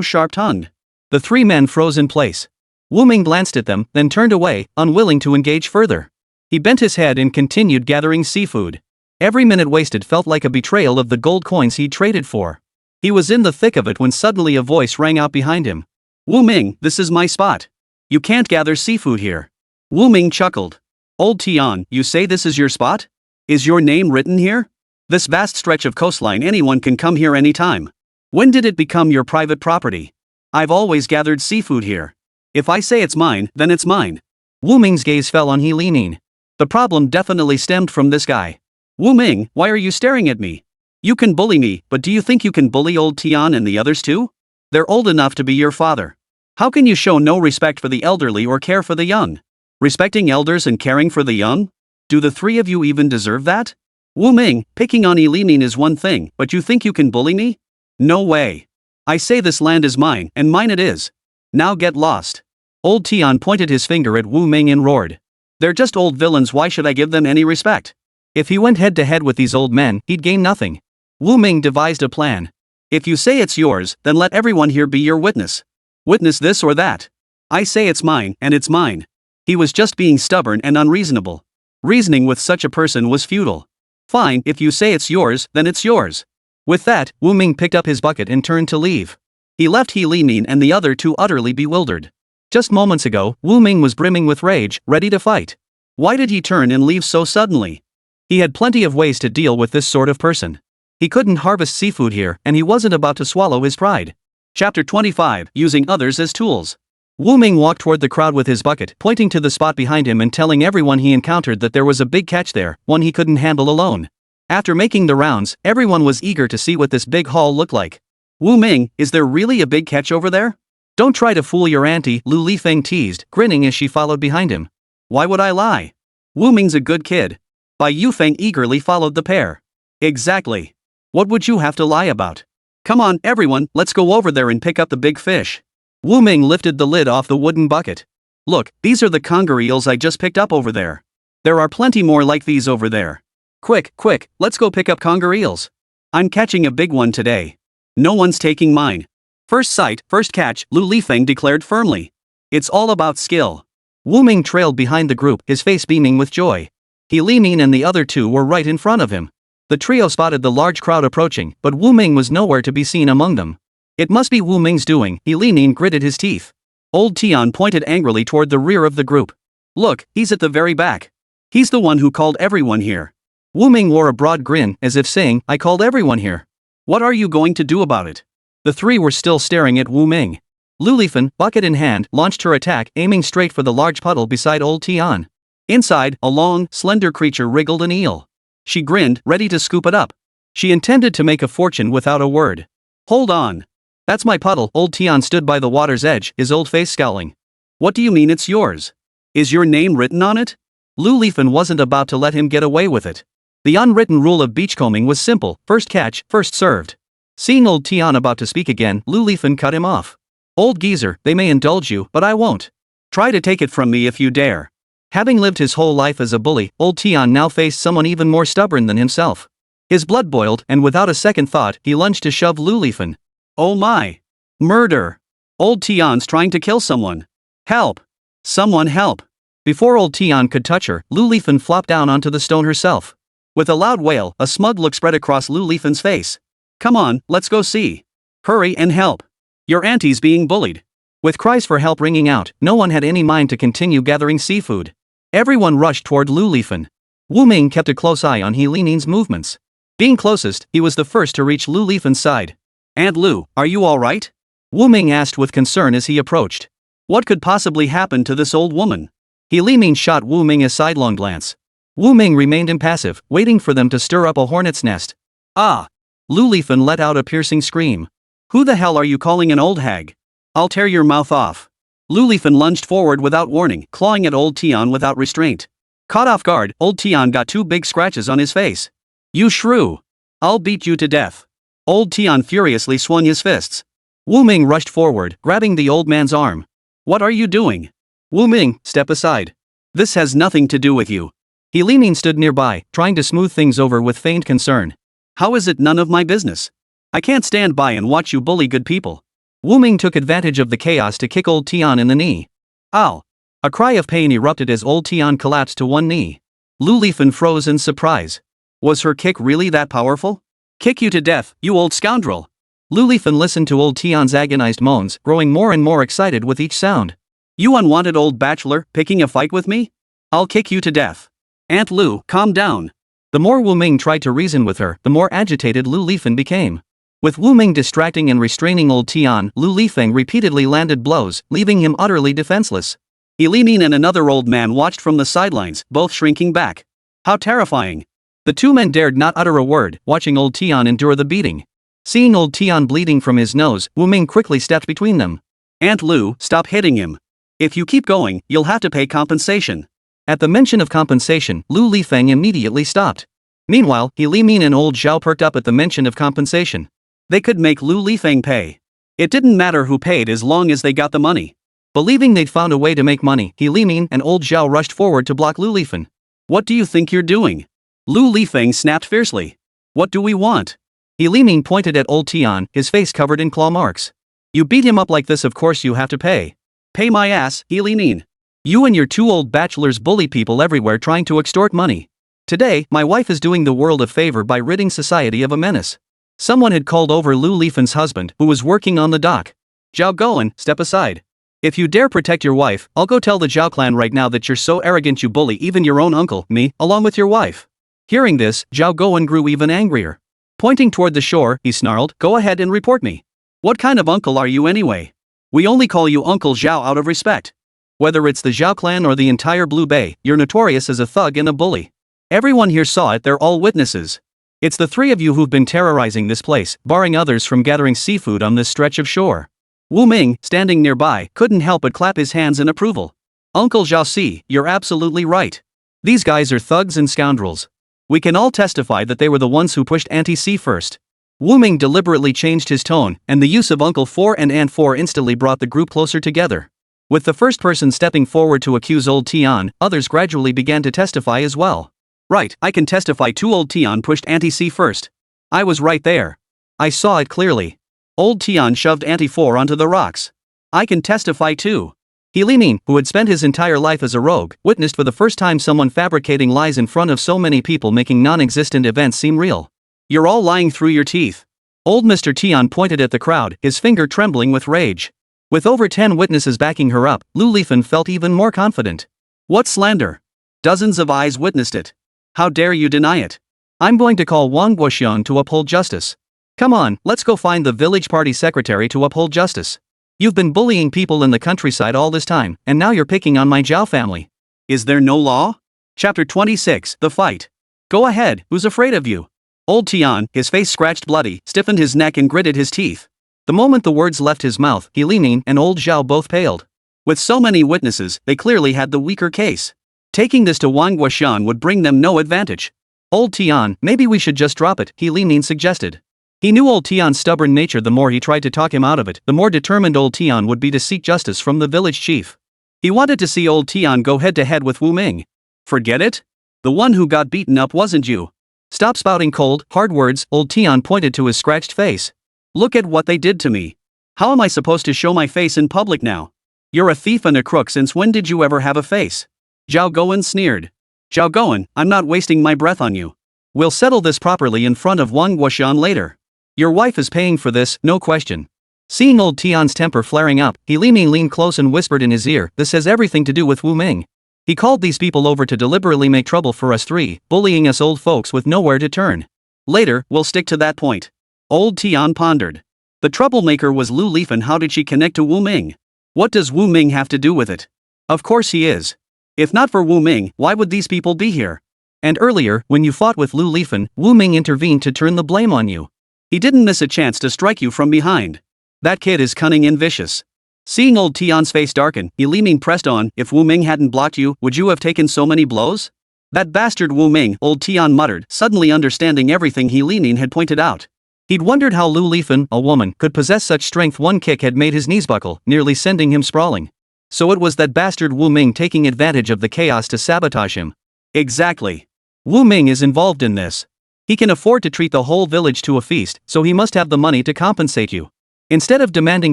sharp-tongued? The three men froze in place. Wu Ming glanced at them, then turned away, unwilling to engage further. He bent his head and continued gathering seafood. Every minute wasted felt like a betrayal of the gold coins he'd traded for. He was in the thick of it when suddenly a voice rang out behind him. Wu Ming, this is my spot. You can't gather seafood here. Wu Ming chuckled. Old Tian, you say this is your spot? Is your name written here? This vast stretch of coastline, anyone can come here anytime. When did it become your private property? I've always gathered seafood here. If I say it's mine, then it's mine. Wu Ming's gaze fell on He Limin. The problem definitely stemmed from this guy. Wu Ming, why are you staring at me? You can bully me, but do you think you can bully Old Tian and the others too? They're old enough to be your father. How can you show no respect for the elderly or care for the young? Respecting elders and caring for the young? Do the three of you even deserve that? Wu Ming, picking on He Limin is one thing, but you think you can bully me? No way. I say this land is mine, and mine it is. Now get lost. Old Tian pointed his finger at Wu Ming and roared. They're just old villains, why should I give them any respect? If he went head to head with these old men, he'd gain nothing. Wu Ming devised a plan. If you say it's yours, then let everyone here be your witness. Witness this or that. I say it's mine, and it's mine. He was just being stubborn and unreasonable. Reasoning with such a person was futile. Fine, if you say it's yours, then it's yours. With that, Wu Ming picked up his bucket and turned to leave. He left He Limin and the other two utterly bewildered. Just moments ago, Wu Ming was brimming with rage, ready to fight. Why did he turn and leave so suddenly? He had plenty of ways to deal with this sort of person. He couldn't harvest seafood here, and he wasn't about to swallow his pride. Chapter 25, Using Others as Tools. Wu Ming walked toward the crowd with his bucket, pointing to the spot behind him and telling everyone he encountered that there was a big catch there, one he couldn't handle alone. After making the rounds, everyone was eager to see what this big haul looked like. Wu Ming, is there really a big catch over there? Don't try to fool your auntie, Lu Lifeng teased, grinning as she followed behind him. Why would I lie? Wu Ming's a good kid. Bai Yufeng eagerly followed the pair. Exactly. What would you have to lie about? Come on, everyone, let's go over there and pick up the big fish. Wu Ming lifted the lid off the wooden bucket. Look, these are the conger eels I just picked up over there. There are plenty more like these over there. Quick, quick, let's go pick up conger eels. I'm catching a big one today. No one's taking mine. First sight, first catch, Lu Lifeng declared firmly. It's all about skill. Wu Ming trailed behind the group, his face beaming with joy. He Limin and the other two were right in front of him. The trio spotted the large crowd approaching, but Wu Ming was nowhere to be seen among them. It must be Wu Ming's doing, He Limin gritted his teeth. Old Tian pointed angrily toward the rear of the group. Look, he's at the very back. He's the one who called everyone here. Wu Ming wore a broad grin, as if saying, I called everyone here. What are you going to do about it? The three were still staring at Wu Ming. Lu Lifeng, bucket in hand, launched her attack, aiming straight for the large puddle beside Old Tian. Inside, a long, slender creature wriggled an eel. She grinned, ready to scoop it up. She intended to make a fortune without a word. Hold on. That's my puddle. Old Tian stood by the water's edge, his old face scowling. What do you mean it's yours? Is your name written on it? Lu Lifeng wasn't about to let him get away with it. The unwritten rule of beachcombing was simple, first catch, first served. Seeing Old Tian about to speak again, Lu Lifeng cut him off. Old geezer, they may indulge you, but I won't. Try to take it from me if you dare. Having lived his whole life as a bully, Old Tian now faced someone even more stubborn than himself. His blood boiled, and without a second thought, he lunged to shove Lu Lifeng. Oh my! Murder! Old Tian's trying to kill someone. Help! Someone help! Before Old Tian could touch her, Lu Lifeng flopped down onto the stone herself. With a loud wail, a smug look spread across Lu Lifen's face. Come on, let's go see. Hurry and help. Your auntie's being bullied. With cries for help ringing out, no one had any mind to continue gathering seafood. Everyone rushed toward Lu Lifan. Wu Ming kept a close eye on He Limin's movements. Being closest, he was the first to reach Lu Lifan's side. "Aunt Lu, are you all right?" Wu Ming asked with concern as he approached. What could possibly happen to this old woman? He Limin shot Wu Ming a sidelong glance. Wu Ming remained impassive, waiting for them to stir up a hornet's nest. "Ah!" Lu Lifan let out a piercing scream. "Who the hell are you calling an old hag? I'll tear your mouth off." Lu Lifan lunged forward without warning, clawing at old Tian without restraint. Caught off guard, old Tian got 2 big scratches on his face. "You shrew! I'll beat you to death." Old Tian furiously swung his fists. Wu Ming rushed forward, grabbing the old man's arm. "What are you doing?" "Wu Ming, step aside. This has nothing to do with you." He Limin stood nearby, trying to smooth things over with feigned concern. "How is it none of my business? I can't stand by and watch you bully good people." Wu Ming took advantage of the chaos to kick old Tian in the knee. "Ow!" A cry of pain erupted as old Tian collapsed to one knee. Lu Lifan froze in surprise. Was her kick really that powerful? "Kick you to death, you old scoundrel!" Lu Lifan listened to old Tian's agonized moans, growing more and more excited with each sound. "You unwanted old bachelor, picking a fight with me? I'll kick you to death." "Aunt Lu, calm down." The more Wu Ming tried to reason with her, the more agitated Lu Lifan became. With Wu Ming distracting and restraining old Tian, Lu Lifan repeatedly landed blows, leaving him utterly defenseless. He Limin and another old man watched from the sidelines, both shrinking back. How terrifying. The 2 men dared not utter a word, watching old Tian endure the beating. Seeing old Tian bleeding from his nose, Wu Ming quickly stepped between them. "Aunt Lu, stop hitting him. If you keep going, you'll have to pay compensation." At the mention of compensation, Lu Lifang immediately stopped. Meanwhile, He Limin and old Zhao perked up at the mention of compensation. They could make Lu Lifang pay. It didn't matter who paid as long as they got the money. Believing they'd found a way to make money, He Limin and old Zhao rushed forward to block Lu Lifan. "What do you think you're doing?" Lu Lifang snapped fiercely. "What do we want?" He Limin pointed at old Tian, his face covered in claw marks. "You beat him up like this, of course you have to pay." "Pay my ass, He Limin. You and your 2 old bachelors bully people everywhere trying to extort money. Today, my wife is doing the world a favor by ridding society of a menace." Someone had called over Lu Lifan's husband, who was working on the dock. "Zhao Goen, step aside. If you dare protect your wife, I'll go tell the Zhao clan right now that you're so arrogant you bully even your own uncle, me, along with your wife." Hearing this, Zhao Goen grew even angrier. Pointing toward the shore, he snarled, "Go ahead and report me. What kind of uncle are you anyway? We only call you Uncle Zhao out of respect. Whether it's the Zhao clan or the entire Blue Bay, you're notorious as a thug and a bully. Everyone here saw it, they're all witnesses. It's the 3 of you who've been terrorizing this place, barring others from gathering seafood on this stretch of shore." Wu Ming, standing nearby, couldn't help but clap his hands in approval. "Uncle Zhao Si, you're absolutely right. These guys are thugs and scoundrels. We can all testify that they were the ones who pushed Auntie C first." Wu Ming deliberately changed his tone, and the use of Uncle 4 and Aunt 4 instantly brought the group closer together. With the first person stepping forward to accuse old Tian, others gradually began to testify as well. "Right, I can testify 2 old Tian pushed Auntie C first. I was right there. I saw it clearly. Old Tian shoved Auntie 4 onto the rocks. I can testify too." He Limin, who had spent his entire life as a rogue, witnessed for the first time someone fabricating lies in front of so many people, making non-existent events seem real. "You're all lying through your teeth." Old Mr. Tian pointed at the crowd, his finger trembling with rage. With over 10 witnesses backing her up, Lu Lifan felt even more confident. "What slander? Dozens of eyes witnessed it. How dare you deny it? I'm going to call Wang Guoxian to uphold justice. Come on, let's go find the village party secretary to uphold justice. You've been bullying people in the countryside all this time, and now you're picking on my Zhao family. Is there no law?" Chapter 26, The Fight. "Go ahead, who's afraid of you?" Old Tian, his face scratched bloody, stiffened his neck and gritted his teeth. The moment the words left his mouth, He Limin and old Zhao both paled. With so many witnesses, they clearly had the weaker case. Taking this to Wang Guoxian would bring them no advantage. "Old Tian, maybe we should just drop it," He Limin suggested. He knew old Tian's stubborn nature. The more he tried to talk him out of it, the more determined old Tian would be to seek justice from the village chief. He wanted to see old Tian go head-to-head with Wu Ming. "Forget it? The one who got beaten up wasn't you. Stop spouting cold, hard words." Old Tian pointed to his scratched face. "Look at what they did to me. How am I supposed to show my face in public now? You're a thief and a crook. Since when did you ever have a face?" Zhao Goen sneered. "Zhao Goen, I'm not wasting my breath on you. We'll settle this properly in front of Wang Guoxian later. Your wife is paying for this, no question." Seeing old Tian's temper flaring up, He Limin leaned close and whispered in his ear, "This has everything to do with Wu Ming. He called these people over to deliberately make trouble for us three, bullying us old folks with nowhere to turn. Later, we'll stick to that point. Old Tian pondered. The troublemaker was Lu Lifen. How did she connect to Wu Ming? What does Wu Ming have to do with it? Of course he is. If not for Wu Ming, why would these people be here? And earlier, when you fought with Lu Lifen, Wu Ming intervened to turn the blame on you. He didn't miss a chance to strike you from behind. That kid is cunning and vicious. Seeing old Tian's face darken, He Limin pressed on. If Wu Ming hadn't blocked you, would you have taken so many blows? That bastard Wu Ming, old Tian muttered, suddenly understanding everything He Limin had pointed out. He'd wondered how Lu Lifen, a woman, could possess such strength. One kick had made his knees buckle, nearly sending him sprawling. So it was that bastard Wu Ming taking advantage of the chaos to sabotage him. Exactly. Wu Ming is involved in this. He can afford to treat the whole village to a feast, so he must have the money to compensate you. Instead of demanding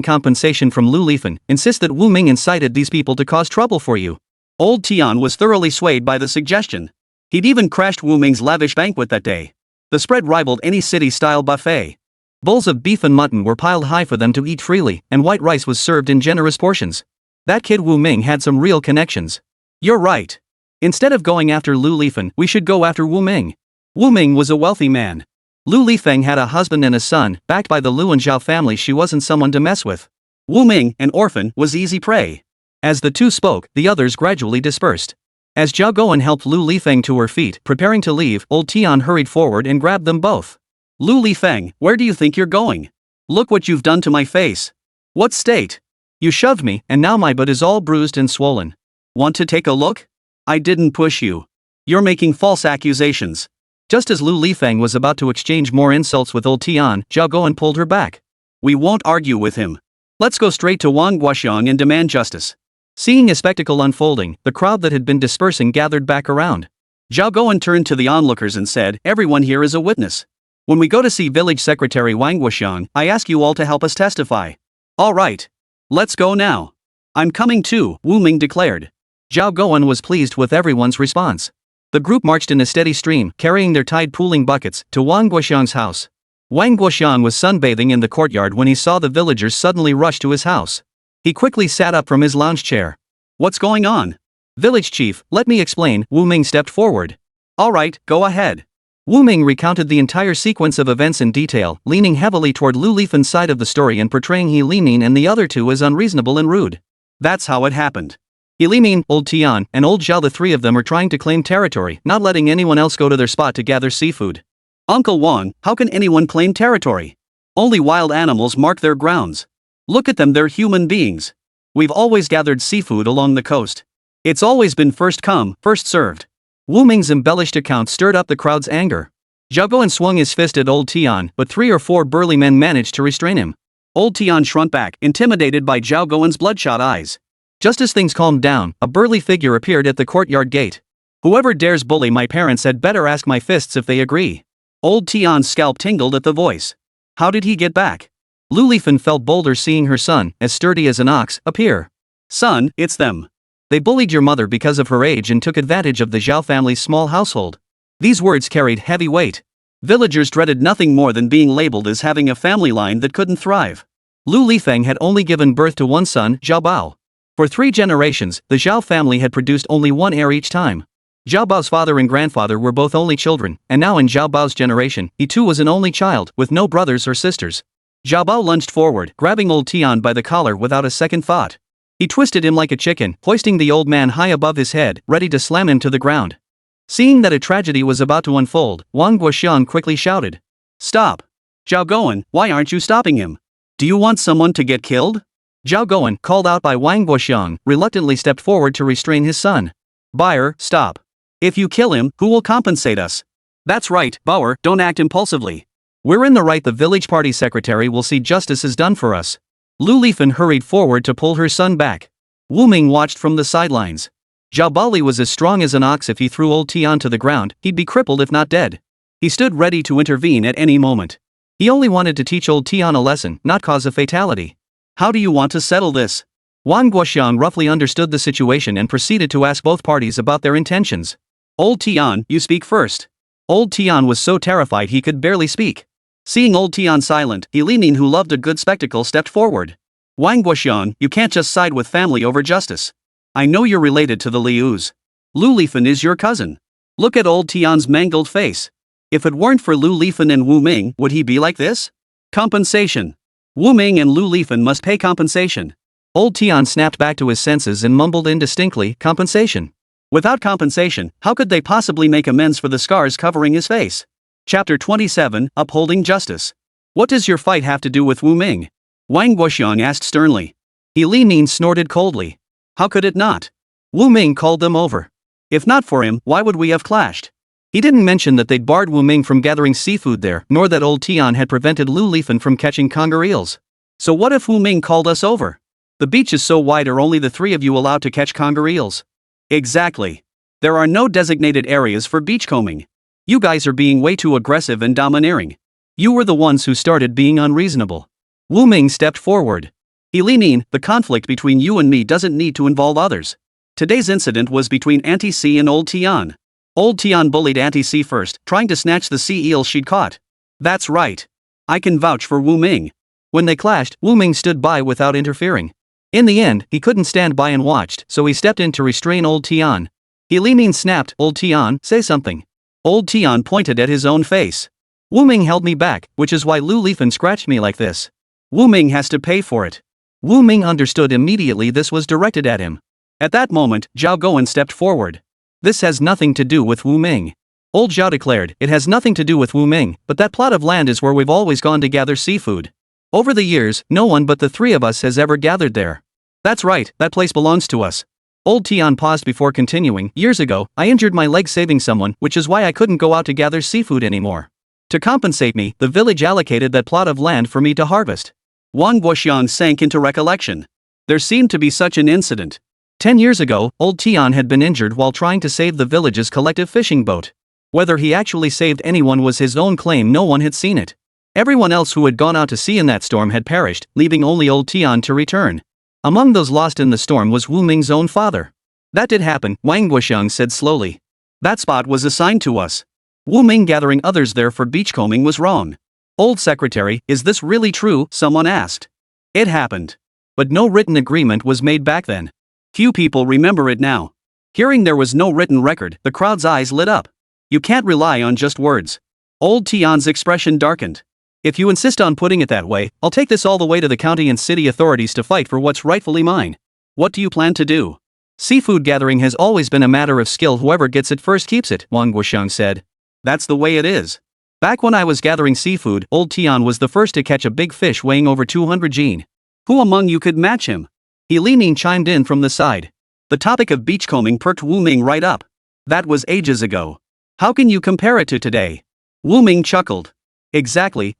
compensation from Lu Lifen, insist that Wu Ming incited these people to cause trouble for you. Old Tian was thoroughly swayed by the suggestion. He'd even crashed Wu Ming's lavish banquet that day. The spread rivaled any city-style buffet. Bowls of beef and mutton were piled high for them to eat freely, and white rice was served in generous portions. That kid Wu Ming had some real connections. You're right. Instead of going after Lu Lifen, we should go after Wu Ming. Wu Ming was a wealthy man. Lu Lifeng had a husband and a son, backed by the Lu and Zhao family. She wasn't someone to mess with. Wu Ming, an orphan, was easy prey. As the two spoke, the others gradually dispersed. As Zhao Guan helped Lu Lifeng to her feet, preparing to leave, old Tian hurried forward and grabbed them both. Lu Lifeng, where do you think you're going? Look what you've done to my face. What state? You shoved me, and now my butt is all bruised and swollen. Want to take a look? I didn't push you. You're making false accusations. Just as Lu Lifeng was about to exchange more insults with old Tian, Zhao Guan pulled her back. We won't argue with him. Let's go straight to Wang Guoxiang and demand justice. Seeing a spectacle unfolding, the crowd that had been dispersing gathered back around. Zhao Guan turned to the onlookers and said, everyone here is a witness. When we go to see village secretary Wang Guoxiang, I ask you all to help us testify. All right. Let's go now. I'm coming too, Wu Ming declared. Zhao Guan was pleased with everyone's response. The group marched in a steady stream, carrying their tide pooling buckets, to Wang Guoxiang's house. Wang Guoxiang was sunbathing in the courtyard when he saw the villagers suddenly rush to his house. He quickly sat up from his lounge chair. What's going on? Village chief, let me explain, Wu Ming stepped forward. All right, go ahead. Wu Ming recounted the entire sequence of events in detail, leaning heavily toward Lu Lifen's side of the story and portraying He Limin and the other two as unreasonable and rude. That's how it happened. He Limin, old Tian, and old Zhao, the three of them are trying to claim territory, not letting anyone else go to their spot to gather seafood. Uncle Wang, how can anyone claim territory? Only wild animals mark their grounds. Look at them, they're human beings. We've always gathered seafood along the coast. It's always been first come, first served. Wu Ming's embellished account stirred up the crowd's anger. Zhao Guan swung his fist at old Tian, but 3 or 4 burly men managed to restrain him. Old Tian shrunk back, intimidated by Zhao Guan's bloodshot eyes. Just as things calmed down, a burly figure appeared at the courtyard gate. Whoever dares bully my parents had better ask my fists if they agree. Old Tian's scalp tingled at the voice. How did he get back? Lu Lifen felt bolder seeing her son, as sturdy as an ox, appear. Son, it's them. They bullied your mother because of her age and took advantage of the Zhao family's small household. These words carried heavy weight. Villagers dreaded nothing more than being labeled as having a family line that couldn't thrive. Lu Lifeng had only given birth to one son, Zhao Bao. For 3 generations, the Zhao family had produced only one heir each time. Zhao Bao's father and grandfather were both only children, and now in Zhao Bao's generation, he too was an only child, with no brothers or sisters. Zhao Bao lunged forward, grabbing old Tian by the collar without a second thought. He twisted him like a chicken, hoisting the old man high above his head, ready to slam him to the ground. Seeing that a tragedy was about to unfold, Wang Guoxiang quickly shouted. Stop! Zhao Guan, why aren't you stopping him? Do you want someone to get killed? Zhao Guan, called out by Wang Guoxiang, reluctantly stepped forward to restrain his son. Buyer, stop. If you kill him, who will compensate us? That's right, Bauer, don't act impulsively. We're in the right, the village party secretary will see justice is done for us. Lu Lifen hurried forward to pull her son back. Wu Ming watched from the sidelines. Zhao Bali was as strong as an ox. If he threw old Tian to the ground, he'd be crippled if not dead. He stood ready to intervene at any moment. He only wanted to teach old Tian a lesson, not cause a fatality. How do you want to settle this? Wang Guoxiang roughly understood the situation and proceeded to ask both parties about their intentions. Old Tian, you speak first. Old Tian was so terrified he could barely speak. Seeing old Tian silent, He Limin, who loved a good spectacle, stepped forward. Wang Guoxiang, you can't just side with family over justice. I know you're related to the Lius. Lu Lifan is your cousin. Look at old Tian's mangled face. If it weren't for Lu Lifan and Wu Ming, would he be like this? Compensation. Wu Ming and Lu Lifan must pay compensation. Old Tian snapped back to his senses and mumbled indistinctly, compensation. Without compensation, how could they possibly make amends for the scars covering his face? Chapter 27, Upholding Justice. What does your fight have to do with Wu Ming? Wang Guoxiang asked sternly. He Limin snorted coldly. How could it not? Wu Ming called them over. If not for him, why would we have clashed? He didn't mention that they'd barred Wu Ming from gathering seafood there, nor that old Tian had prevented Lu Lifan from catching conger eels. So what if Wu Ming called us over? The beach is so wide, are only the three of you allowed to catch conger eels? Exactly. There are no designated areas for beachcombing. You guys are being way too aggressive and domineering. You were the ones who started being unreasonable. Wu Ming stepped forward. He Limin, the conflict between you and me doesn't need to involve others. Today's incident was between Auntie C and old Tian. Old Tian bullied Auntie C first, trying to snatch the sea eel she'd caught. That's right. I can vouch for Wu Ming. When they clashed, Wu Ming stood by without interfering. In the end, he couldn't stand by and watched, so he stepped in to restrain old Tian. He Limin snapped, Old Tian, say something. Old Tian pointed at his own face. Wu Ming held me back, which is why Lu Lifan scratched me like this. Wu Ming has to pay for it. Wu Ming understood immediately this was directed at him. At that moment, Zhao Guan stepped forward. This has nothing to do with Wu Ming. Old Zhao declared, it has nothing to do with Wu Ming, but that plot of land is where we've always gone to gather seafood. Over the years, no one but the three of us has ever gathered there. That's right, that place belongs to us. Old Tian paused before continuing, years ago, I injured my leg saving someone, which is why I couldn't go out to gather seafood anymore. To compensate me, the village allocated that plot of land for me to harvest. Wang Guoxiang sank into recollection. There seemed to be such an incident. 10 years ago, old Tian had been injured while trying to save the village's collective fishing boat. Whether he actually saved anyone was his own claim, no one had seen it. Everyone else who had gone out to sea in that storm had perished, leaving only old Tian to return. Among those lost in the storm was Wu Ming's own father. That did happen, Wang Guoxiang said slowly. That spot was assigned to us. Wu Ming gathering others there for beachcombing was wrong. Old secretary, is this really true? Someone asked. It happened. But no written agreement was made back then. Few people remember it now. Hearing there was no written record, the crowd's eyes lit up. You can't rely on just words. Old Tian's expression darkened. If you insist on putting it that way, I'll take this all the way to the county and city authorities to fight for what's rightfully mine. What do you plan to do? Seafood gathering has always been a matter of skill. Whoever gets it first keeps it, Wang Guoxiang said. That's the way it is. Back when I was gathering seafood, old Tian was the first to catch a big fish weighing over 200 jin. Who among you could match him? He Limin chimed in from the side. The topic of beachcombing perked Wu Ming right up. That was ages ago. How can you compare it to today? Wu Ming chuckled. Exactly.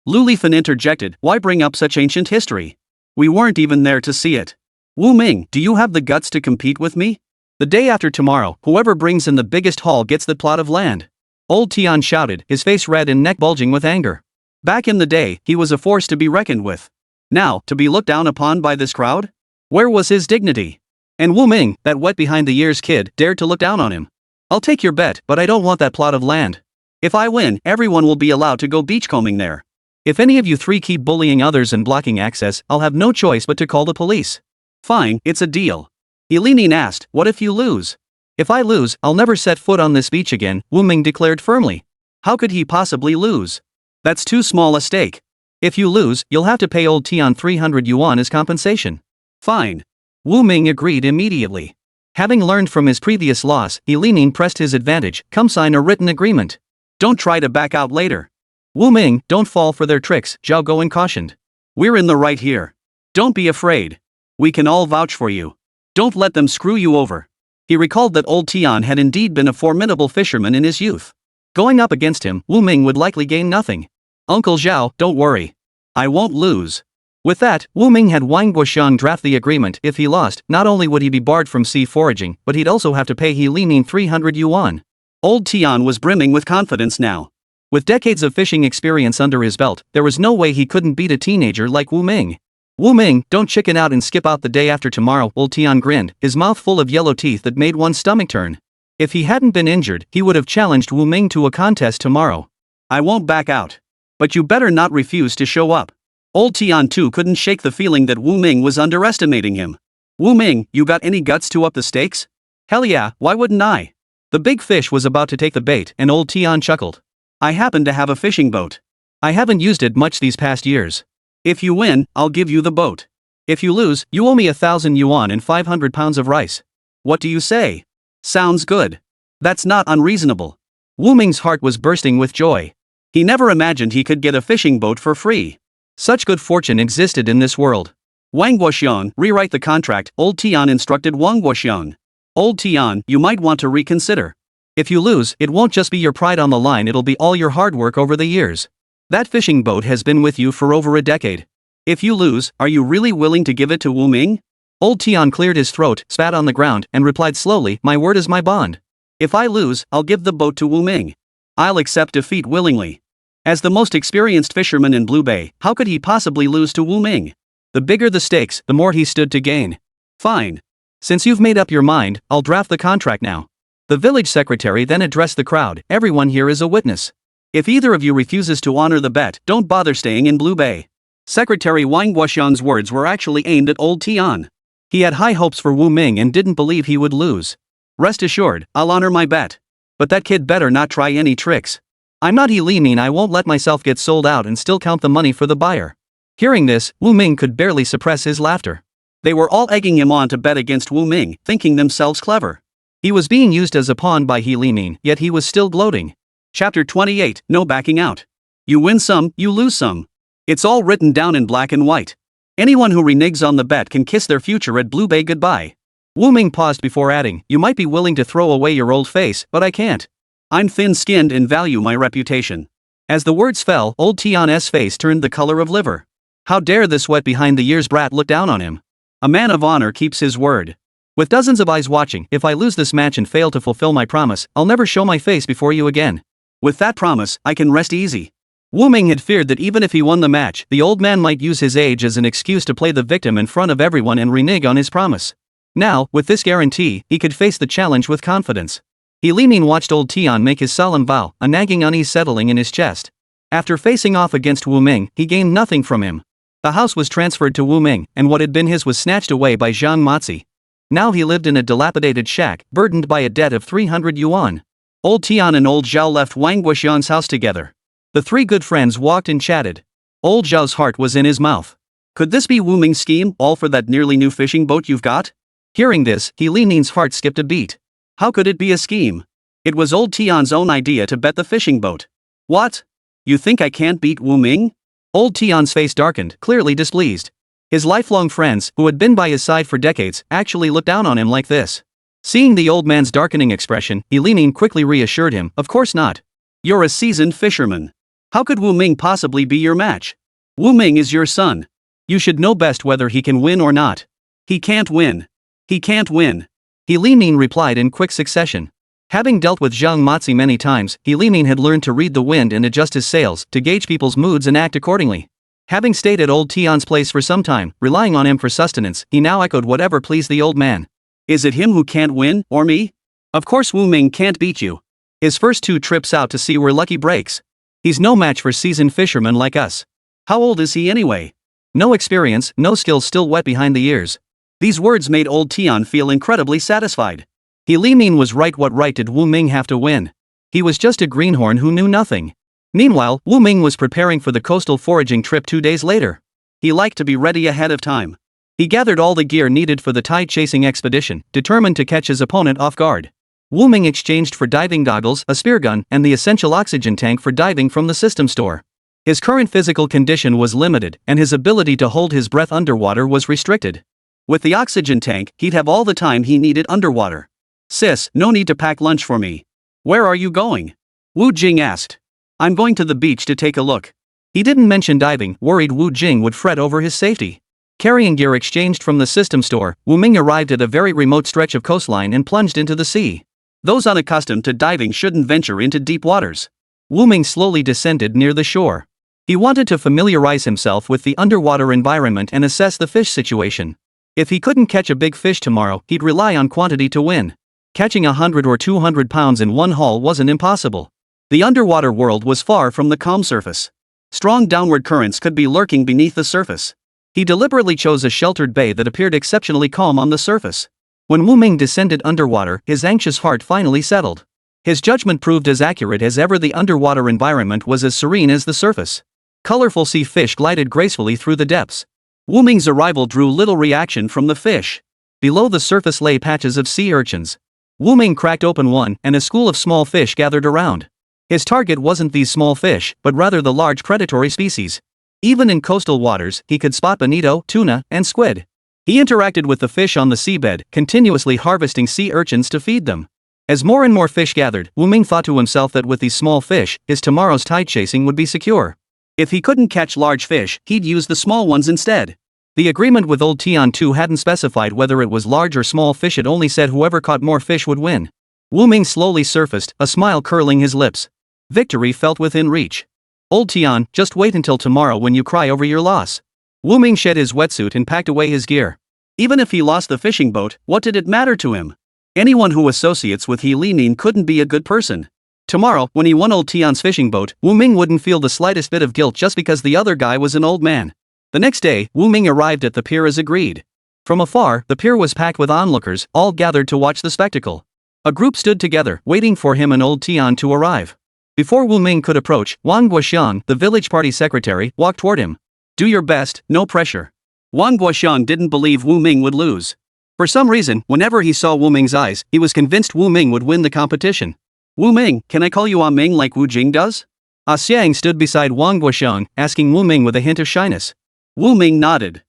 Lu Lifan interjected, why bring up such ancient history? We weren't even there to see it. Wu Ming, do you have the guts to compete with me? The day after tomorrow, whoever brings in the biggest haul gets the plot of land. Old Tian shouted, his face red and neck bulging with anger. Back in the day, he was a force to be reckoned with. Now, to be looked down upon by this crowd? Where was his dignity? And Wu Ming, that wet behind the ears kid, dared to look down on him. I'll take your bet, but I don't want that plot of land. If I win, everyone will be allowed to go beachcombing there. If any of you three keep bullying others and blocking access, I'll have no choice but to call the police. Fine, it's a deal. He Limin asked, what if you lose? If I lose, I'll never set foot on this beach again, Wu Ming declared firmly. How could he possibly lose? That's too small a stake. If you lose, you'll have to pay old Tian 300 yuan as compensation. Fine. Wu Ming agreed immediately. Having learned from his previous loss, He Limin pressed his advantage, come sign a written agreement. Don't try to back out later. Wu Ming, don't fall for their tricks, Zhao Guan cautioned. We're in the right here. Don't be afraid. We can all vouch for you. Don't let them screw you over. He recalled that old Tian had indeed been a formidable fisherman in his youth. Going up against him, Wu Ming would likely gain nothing. Uncle Zhao, don't worry. I won't lose. With that, Wu Ming had Wang Guoxiang draft the agreement. If he lost, not only would he be barred from sea foraging, but he'd also have to pay He Limin 300 yuan. Old Tian was brimming with confidence now. With decades of fishing experience under his belt, there was no way he couldn't beat a teenager like Wu Ming. Wu Ming, don't chicken out and skip out the day after tomorrow, old Tian grinned, his mouth full of yellow teeth that made one's stomach turn. If he hadn't been injured, he would have challenged Wu Ming to a contest tomorrow. I won't back out. But you better not refuse to show up. Old Tian too couldn't shake the feeling that Wu Ming was underestimating him. Wu Ming, you got any guts to up the stakes? Hell yeah, why wouldn't I? The big fish was about to take the bait and old Tian chuckled. I happen to have a fishing boat. I haven't used it much these past years. If you win, I'll give you the boat. If you lose, you owe me 1,000 yuan and 500 pounds of rice. What do you say? Sounds good. That's not unreasonable. Wu Ming's heart was bursting with joy. He never imagined he could get a fishing boat for free. Such good fortune existed in this world. Wang Guoxiang, rewrite the contract, old Tian instructed Wang Guoxiang. Old Tian, you might want to reconsider. If you lose, it won't just be your pride on the line, it'll be all your hard work over the years. That fishing boat has been with you for over a decade. If you lose, are you really willing to give it to Wu Ming? Old Tian cleared his throat, spat on the ground, and replied slowly, my word is my bond. If I lose, I'll give the boat to Wu Ming. I'll accept defeat willingly. As the most experienced fisherman in Blue Bay, how could he possibly lose to Wu Ming? The bigger the stakes, the more he stood to gain. Fine. Since you've made up your mind, I'll draft the contract now. The village secretary then addressed the crowd, everyone here is a witness. If either of you refuses to honor the bet, don't bother staying in Blue Bay. Secretary Wang Guoxiang's words were actually aimed at old Tian. He had high hopes for Wu Ming and didn't believe he would lose. Rest assured, I'll honor my bet. But that kid better not try any tricks. I'm not He Limin, I won't let myself get sold out and still count the money for the buyer. Hearing this, Wu Ming could barely suppress his laughter. They were all egging him on to bet against Wu Ming, thinking themselves clever. He was being used as a pawn by He Limin, yet he was still gloating. Chapter 28, No Backing Out. You win some, you lose some. It's all written down in black and white. Anyone who reneges on the bet can kiss their future at Blue Bay goodbye. Wu Ming paused before adding, you might be willing to throw away your old face, but I can't. I'm thin-skinned and value my reputation. As the words fell, old Tian's face turned the color of liver. How dare this wet behind the ears brat look down on him? A man of honor keeps his word. With dozens of eyes watching, if I lose this match and fail to fulfill my promise, I'll never show my face before you again. With that promise, I can rest easy. Wu Ming had feared that even if he won the match, the old man might use his age as an excuse to play the victim in front of everyone and renege on his promise. Now, with this guarantee, he could face the challenge with confidence. He Limin watched old Tian make his solemn vow, a nagging unease settling in his chest. After facing off against Wu Ming, he gained nothing from him. The house was transferred to Wu Ming, and what had been his was snatched away by Zhang Mazi. Now he lived in a dilapidated shack, burdened by a debt of 300 yuan. Old Tian and old Zhao left Wang Guoxiang's house together. The three good friends walked and chatted. Old Zhao's heart was in his mouth. Could this be Wu Ming's scheme, all for that nearly new fishing boat you've got? Hearing this, He Limin's heart skipped a beat. How could it be a scheme? It was old Tian's own idea to bet the fishing boat. What? You think I can't beat Wu Ming? Old Tian's face darkened, clearly displeased. His lifelong friends, who had been by his side for decades, actually looked down on him like this. Seeing the old man's darkening expression, He Limin quickly reassured him, of course not. You're a seasoned fisherman. How could Wu Ming possibly be your match? Wu Ming is your son. You should know best whether he can win or not. He can't win. He can't win. He Limin replied in quick succession. Having dealt with Zhang Mazi many times, He Limin had learned to read the wind and adjust his sails, to gauge people's moods and act accordingly. Having stayed at old Tian's place for some time, relying on him for sustenance, he now echoed whatever pleased the old man. Is it him who can't win, or me? Of course Wu Ming can't beat you. His first 2 trips out to sea were lucky breaks. He's no match for seasoned fishermen like us. How old is he anyway? No experience, no skills, still wet behind the ears. These words made old Tian feel incredibly satisfied. He Limin was right. What right did Wu Ming have to win? He was just a greenhorn who knew nothing. Meanwhile, Wu Ming was preparing for the coastal foraging trip 2 days later. He liked to be ready ahead of time. He gathered all the gear needed for the tide-chasing expedition, determined to catch his opponent off guard. Wu Ming exchanged for diving goggles, a spear gun, and the essential oxygen tank for diving from the system store. His current physical condition was limited, and his ability to hold his breath underwater was restricted. With the oxygen tank, he'd have all the time he needed underwater. Sis, no need to pack lunch for me. Where are you going? Wu Jing asked. I'm going to the beach to take a look. He didn't mention diving, worried Wu Jing would fret over his safety. Carrying gear exchanged from the system store, Wu Ming arrived at a very remote stretch of coastline and plunged into the sea. Those unaccustomed to diving shouldn't venture into deep waters. Wu Ming slowly descended near the shore. He wanted to familiarize himself with the underwater environment and assess the fish situation. If he couldn't catch a big fish tomorrow, he'd rely on quantity to win. Catching 100 or 200 pounds in one haul wasn't impossible. The underwater world was far from the calm surface. Strong downward currents could be lurking beneath the surface. He deliberately chose a sheltered bay that appeared exceptionally calm on the surface. When Wu Ming descended underwater, his anxious heart finally settled. His judgment proved as accurate as ever. The underwater environment was as serene as the surface. Colorful sea fish glided gracefully through the depths. Wu Ming's arrival drew little reaction from the fish. Below the surface lay patches of sea urchins. Wu Ming cracked open one, and a school of small fish gathered around. His target wasn't these small fish, but rather the large predatory species. Even in coastal waters, he could spot bonito, tuna, and squid. He interacted with the fish on the seabed, continuously harvesting sea urchins to feed them. As more and more fish gathered, Wu Ming thought to himself that with these small fish, his tomorrow's tide chasing would be secure. If he couldn't catch large fish, he'd use the small ones instead. The agreement with old Tian Tu hadn't specified whether it was large or small fish, it only said whoever caught more fish would win. Wu Ming slowly surfaced, a smile curling his lips. Victory felt within reach. Old Tian, just wait until tomorrow when you cry over your loss. Wu Ming shed his wetsuit and packed away his gear. Even if he lost the fishing boat, what did it matter to him? Anyone who associates with He Limin couldn't be a good person. Tomorrow, when he won old Tian's fishing boat, Wu Ming wouldn't feel the slightest bit of guilt just because the other guy was an old man. The next day, Wu Ming arrived at the pier as agreed. From afar, the pier was packed with onlookers, all gathered to watch the spectacle. A group stood together, waiting for him and old Tian to arrive. Before Wu Ming could approach, Wang Guoxiang, the village party secretary, walked toward him. Do your best, no pressure. Wang Guoxiang didn't believe Wu Ming would lose. For some reason, whenever he saw Wu Ming's eyes, he was convinced Wu Ming would win the competition. Wu Ming, can I call you Ming like Wu Jing does? Xiang stood beside Wang Guoxiang, asking Wu Ming with a hint of shyness. Wu Ming nodded.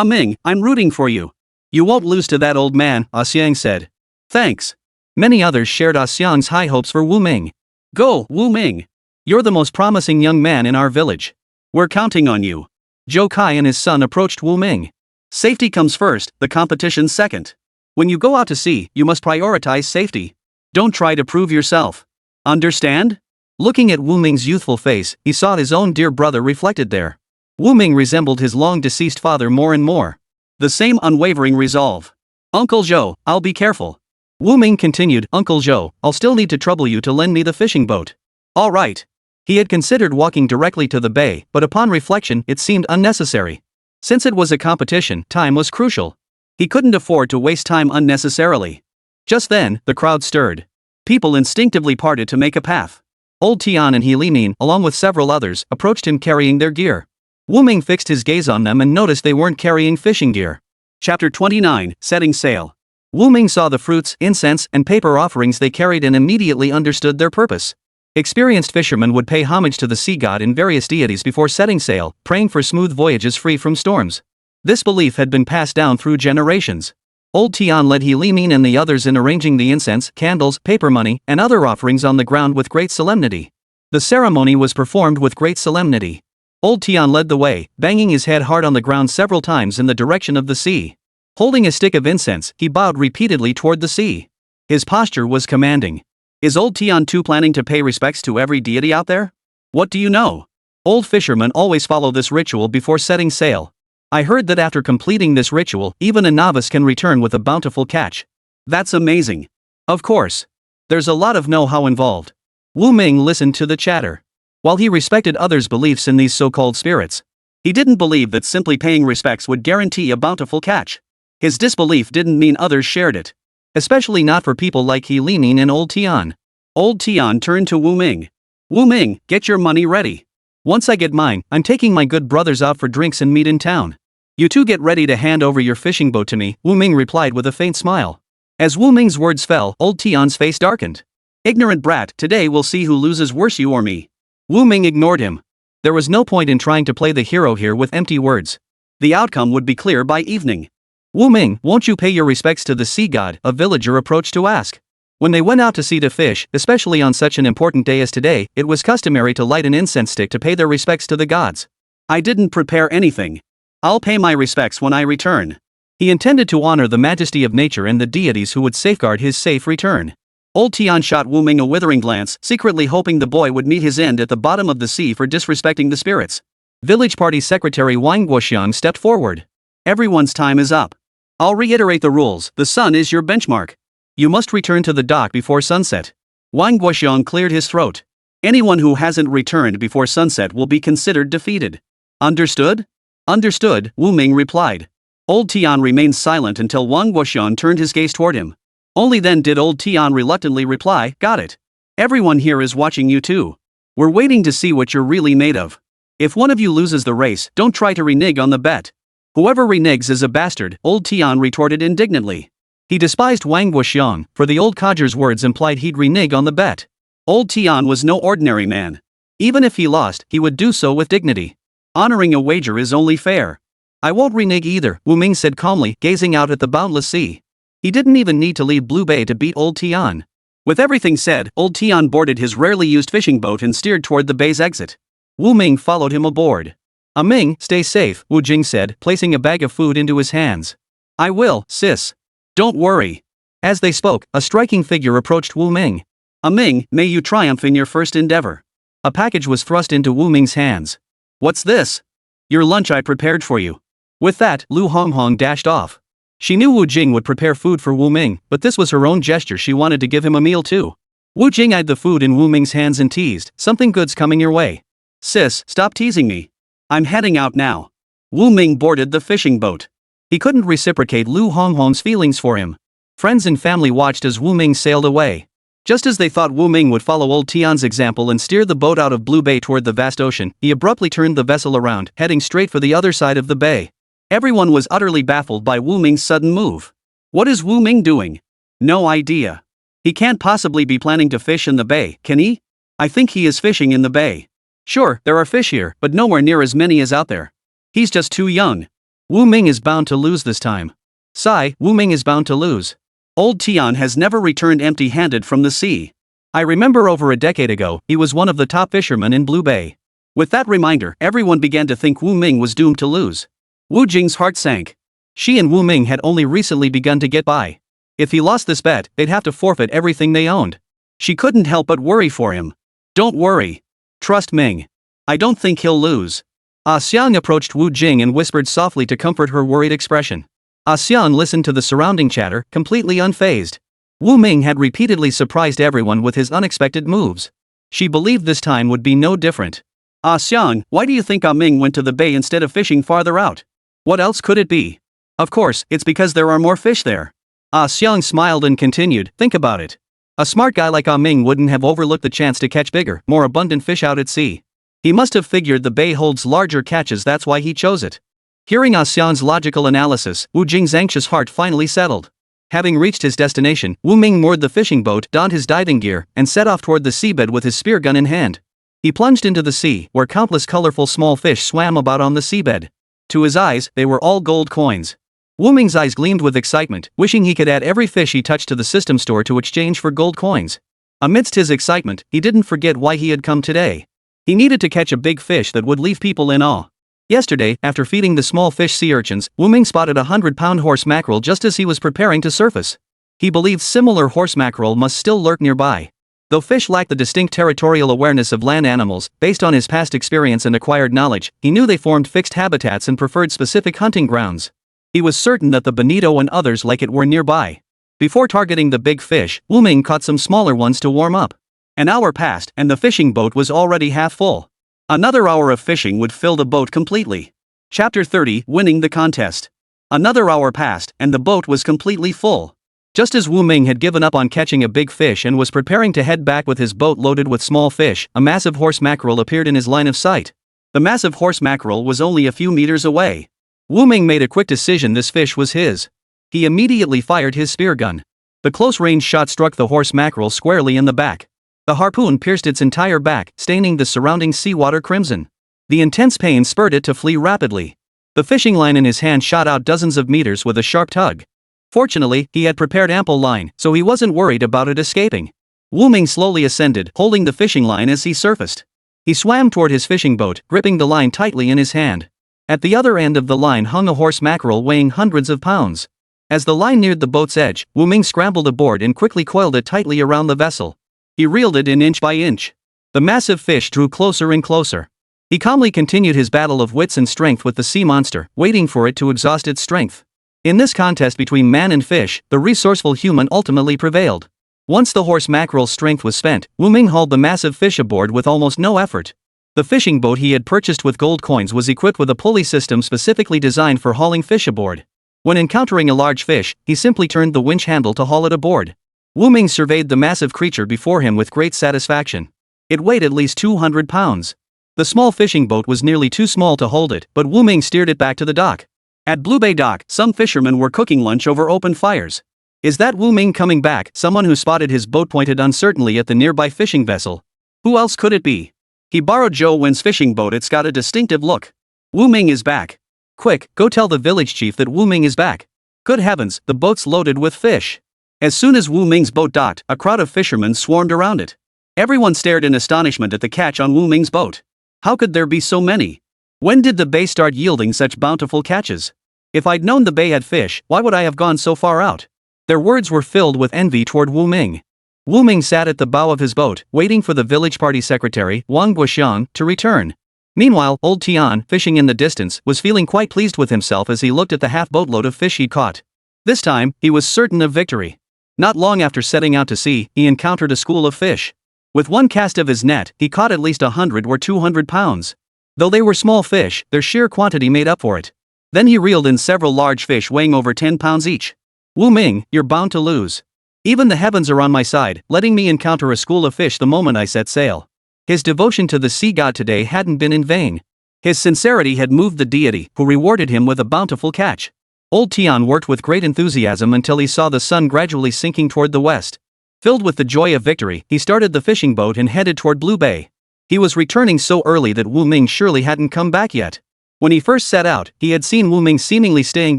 Ming, I'm rooting for you. You won't lose to that old man, Xiang said. Thanks. Many others shared Xiang's high hopes for Wu Ming. Go, Wu Ming. You're the most promising young man in our village. We're counting on you. Zhou Kai and his son approached Wu Ming. Safety comes first, the competition second. When you go out to sea, you must prioritize safety. Don't try to prove yourself. Understand? Looking at Wu Ming's youthful face, he saw his own dear brother reflected there. Wu Ming resembled his long-deceased father more and more. The same unwavering resolve. Uncle Zhou, I'll be careful. Wu Ming continued, Uncle Zhou, I'll still need to trouble you to lend me the fishing boat. All right. He had considered walking directly to the bay, but upon reflection, it seemed unnecessary. Since it was a competition, time was crucial. He couldn't afford to waste time unnecessarily. Just then, the crowd stirred. People instinctively parted to make a path. Old Tian and He Limin, along with several others, approached him carrying their gear. Wu Ming fixed his gaze on them and noticed they weren't carrying fishing gear. Chapter 29, Setting Sail. Wu Ming saw the fruits, incense, and paper offerings they carried and immediately understood their purpose. Experienced fishermen would pay homage to the sea god and various deities before setting sail, praying for smooth voyages free from storms. This belief had been passed down through generations. Old Tian led He Limin and the others in arranging the incense, candles, paper money, and other offerings on the ground with great solemnity. The ceremony was performed with great solemnity. Old Tian led the way, banging his head hard on the ground several times in the direction of the sea. Holding a stick of incense, he bowed repeatedly toward the sea. His posture was commanding. Is old Tian Tu planning to pay respects to every deity out there? What do you know? Old fishermen always follow this ritual before setting sail. I heard that after completing this ritual, even a novice can return with a bountiful catch. That's amazing. Of course. There's a lot of know-how involved. Wu Ming listened to the chatter. While he respected others' beliefs in these so-called spirits, he didn't believe that simply paying respects would guarantee a bountiful catch. His disbelief didn't mean others shared it. Especially not for people like He Limin and old Tian. Old Tian turned to Wu Ming. Wu Ming, get your money ready. Once I get mine, I'm taking my good brothers out for drinks and meat in town. You two get ready to hand over your fishing boat to me, Wu Ming replied with a faint smile. As Wu Ming's words fell, old Tian's face darkened. Ignorant brat, today we'll see who loses worse, you or me. Wu Ming ignored him. There was no point in trying to play the hero here with empty words. The outcome would be clear by evening. Wu Ming, won't you pay your respects to the sea god? A villager approached to ask. When they went out to sea to fish, especially on such an important day as today, it was customary to light an incense stick to pay their respects to the gods. I didn't prepare anything. I'll pay my respects when I return. He intended to honor the majesty of nature and the deities who would safeguard his safe return. Old Tian shot Wu Ming a withering glance, secretly hoping the boy would meet his end at the bottom of the sea for disrespecting the spirits. Village party secretary Wang Guoxiang stepped forward. Everyone's time is up. I'll reiterate the rules, the sun is your benchmark. You must return to the dock before sunset. Wang Guoxiang cleared his throat. Anyone who hasn't returned before sunset will be considered defeated. Understood? Understood, Wu Ming replied. Old Tian remained silent until Wang Guoxian turned his gaze toward him. Only then did Old Tian reluctantly reply, "Got it. Everyone here is watching you too. We're waiting to see what you're really made of. If one of you loses the race, don't try to renege on the bet." "Whoever reneges is a bastard," Old Tian retorted indignantly. He despised Wang Guoxian, for the old codger's words implied he'd renege on the bet. Old Tian was no ordinary man. Even if he lost, he would do so with dignity. Honoring a wager is only fair. "I won't renege either," Wu Ming said calmly, gazing out at the boundless sea. He didn't even need to leave Blue Bay to beat Old Tian. With everything said, Old Tian boarded his rarely used fishing boat and steered toward the bay's exit. Wu Ming followed him aboard. Ming, stay safe," Wu Jing said, placing a bag of food into his hands. "I will, sis. Don't worry." As they spoke, a striking figure approached Wu Ming. Ming, may you triumph in your first endeavor." A package was thrust into Wu Ming's hands. "What's this?" "Your lunch I prepared for you." With that, Lu Honghong dashed off. She knew Wu Jing would prepare food for Wu Ming, but this was her own gesture. She wanted to give him a meal too. Wu Jing eyed the food in Wu Ming's hands and teased, "Something good's coming your way." "Sis, stop teasing me. I'm heading out now." Wu Ming boarded the fishing boat. He couldn't reciprocate Lu Honghong's feelings for him. Friends and family watched as Wu Ming sailed away. Just as they thought Wu Ming would follow Old Tian's example and steer the boat out of Blue Bay toward the vast ocean, he abruptly turned the vessel around, heading straight for the other side of the bay. Everyone was utterly baffled by Wu Ming's sudden move. What is Wu Ming doing? No idea. He can't possibly be planning to fish in the bay, can he? I think he is fishing in the bay. Sure, there are fish here, but nowhere near as many as out there. He's just too young. Wu Ming is bound to lose this time. Sigh, Wu Ming is bound to lose. Old Tian has never returned empty-handed from the sea. I remember over a decade ago, he was one of the top fishermen in Blue Bay. With that reminder, everyone began to think Wu Ming was doomed to lose. Wu Jing's heart sank. She and Wu Ming had only recently begun to get by. If he lost this bet, they'd have to forfeit everything they owned. She couldn't help but worry for him. "Don't worry. Trust Ming. I don't think he'll lose." Xiang approached Wu Jing and whispered softly to comfort her worried expression. Xiang listened to the surrounding chatter, completely unfazed. Wu Ming had repeatedly surprised everyone with his unexpected moves. She believed this time would be no different. "Xiang, why do you think Ming went to the bay instead of fishing farther out? What else could it be?" "Of course, it's because there are more fish there." Xiang smiled and continued, "Think about it. A smart guy like Ming wouldn't have overlooked the chance to catch bigger, more abundant fish out at sea. He must have figured the bay holds larger catches, that's why he chose it." Hearing Xiang's logical analysis, Wu Jing's anxious heart finally settled. Having reached his destination, Wu Ming moored the fishing boat, donned his diving gear, and set off toward the seabed with his spear gun in hand. He plunged into the sea, where countless colorful small fish swam about on the seabed. To his eyes, they were all gold coins. Wu Ming's eyes gleamed with excitement, wishing he could add every fish he touched to the system store to exchange for gold coins. Amidst his excitement, he didn't forget why he had come today. He needed to catch a big fish that would leave people in awe. Yesterday, after feeding the small fish sea urchins, Wu Ming spotted a 100-pound horse mackerel just as he was preparing to surface. He believed similar horse mackerel must still lurk nearby. Though fish lacked the distinct territorial awareness of land animals, based on his past experience and acquired knowledge, he knew they formed fixed habitats and preferred specific hunting grounds. He was certain that the bonito and others like it were nearby. Before targeting the big fish, Wu Ming caught some smaller ones to warm up. An hour passed, and the fishing boat was already half full. Another hour of fishing would fill the boat completely. Chapter 30, Winning the Contest. Another hour passed, and the boat was completely full. Just as Wu Ming had given up on catching a big fish and was preparing to head back with his boat loaded with small fish, a massive horse mackerel appeared in his line of sight. The massive horse mackerel was only a few meters away. Wu Ming made a quick decision: this fish was his. He immediately fired his spear gun. The close-range shot struck the horse mackerel squarely in the back. The harpoon pierced its entire back, staining the surrounding seawater crimson. The intense pain spurred it to flee rapidly. The fishing line in his hand shot out dozens of meters with a sharp tug. Fortunately, he had prepared ample line, so he wasn't worried about it escaping. Wu Ming slowly ascended, holding the fishing line as he surfaced. He swam toward his fishing boat, gripping the line tightly in his hand. At the other end of the line hung a horse mackerel weighing hundreds of pounds. As the line neared the boat's edge, Wu Ming scrambled aboard and quickly coiled it tightly around the vessel. He reeled it in inch by inch. The massive fish drew closer and closer. He calmly continued his battle of wits and strength with the sea monster, waiting for it to exhaust its strength. In this contest between man and fish, the resourceful human ultimately prevailed. Once the horse mackerel's strength was spent, Wu Ming hauled the massive fish aboard with almost no effort. The fishing boat he had purchased with gold coins was equipped with a pulley system specifically designed for hauling fish aboard. When encountering a large fish, he simply turned the winch handle to haul it aboard. Wu Ming surveyed the massive creature before him with great satisfaction. It weighed at least 200 pounds. The small fishing boat was nearly too small to hold it, but Wu Ming steered it back to the dock. At Blue Bay Dock, some fishermen were cooking lunch over open fires. Is that Wu Ming coming back? Someone who spotted his boat pointed uncertainly at the nearby fishing vessel. Who else could it be? He borrowed Zhou Wen's fishing boat. It's got a distinctive look. Wu Ming is back. Quick, go tell the village chief that Wu Ming is back. Good heavens, the boat's loaded with fish. As soon as Wu Ming's boat docked, a crowd of fishermen swarmed around it. Everyone stared in astonishment at the catch on Wu Ming's boat. How could there be so many? When did the bay start yielding such bountiful catches? If I'd known the bay had fish, why would I have gone so far out? Their words were filled with envy toward Wu Ming. Wu Ming sat at the bow of his boat, waiting for the village party secretary, Wang Guoxiang, to return. Meanwhile, old Tian, fishing in the distance, was feeling quite pleased with himself as he looked at the half-boatload of fish he'd caught. This time, he was certain of victory. Not long after setting out to sea, he encountered a school of fish. With one cast of his net, he caught at least 100 or 200 pounds. Though they were small fish, their sheer quantity made up for it. Then he reeled in several large fish weighing over 10 pounds each. Wu Ming, you're bound to lose. Even the heavens are on my side, letting me encounter a school of fish the moment I set sail. His devotion to the sea god today hadn't been in vain. His sincerity had moved the deity, who rewarded him with a bountiful catch. Old Tian worked with great enthusiasm until he saw the sun gradually sinking toward the west. Filled with the joy of victory, he started the fishing boat and headed toward Blue Bay. He was returning so early that Wu Ming surely hadn't come back yet. When he first set out, he had seen Wu Ming seemingly staying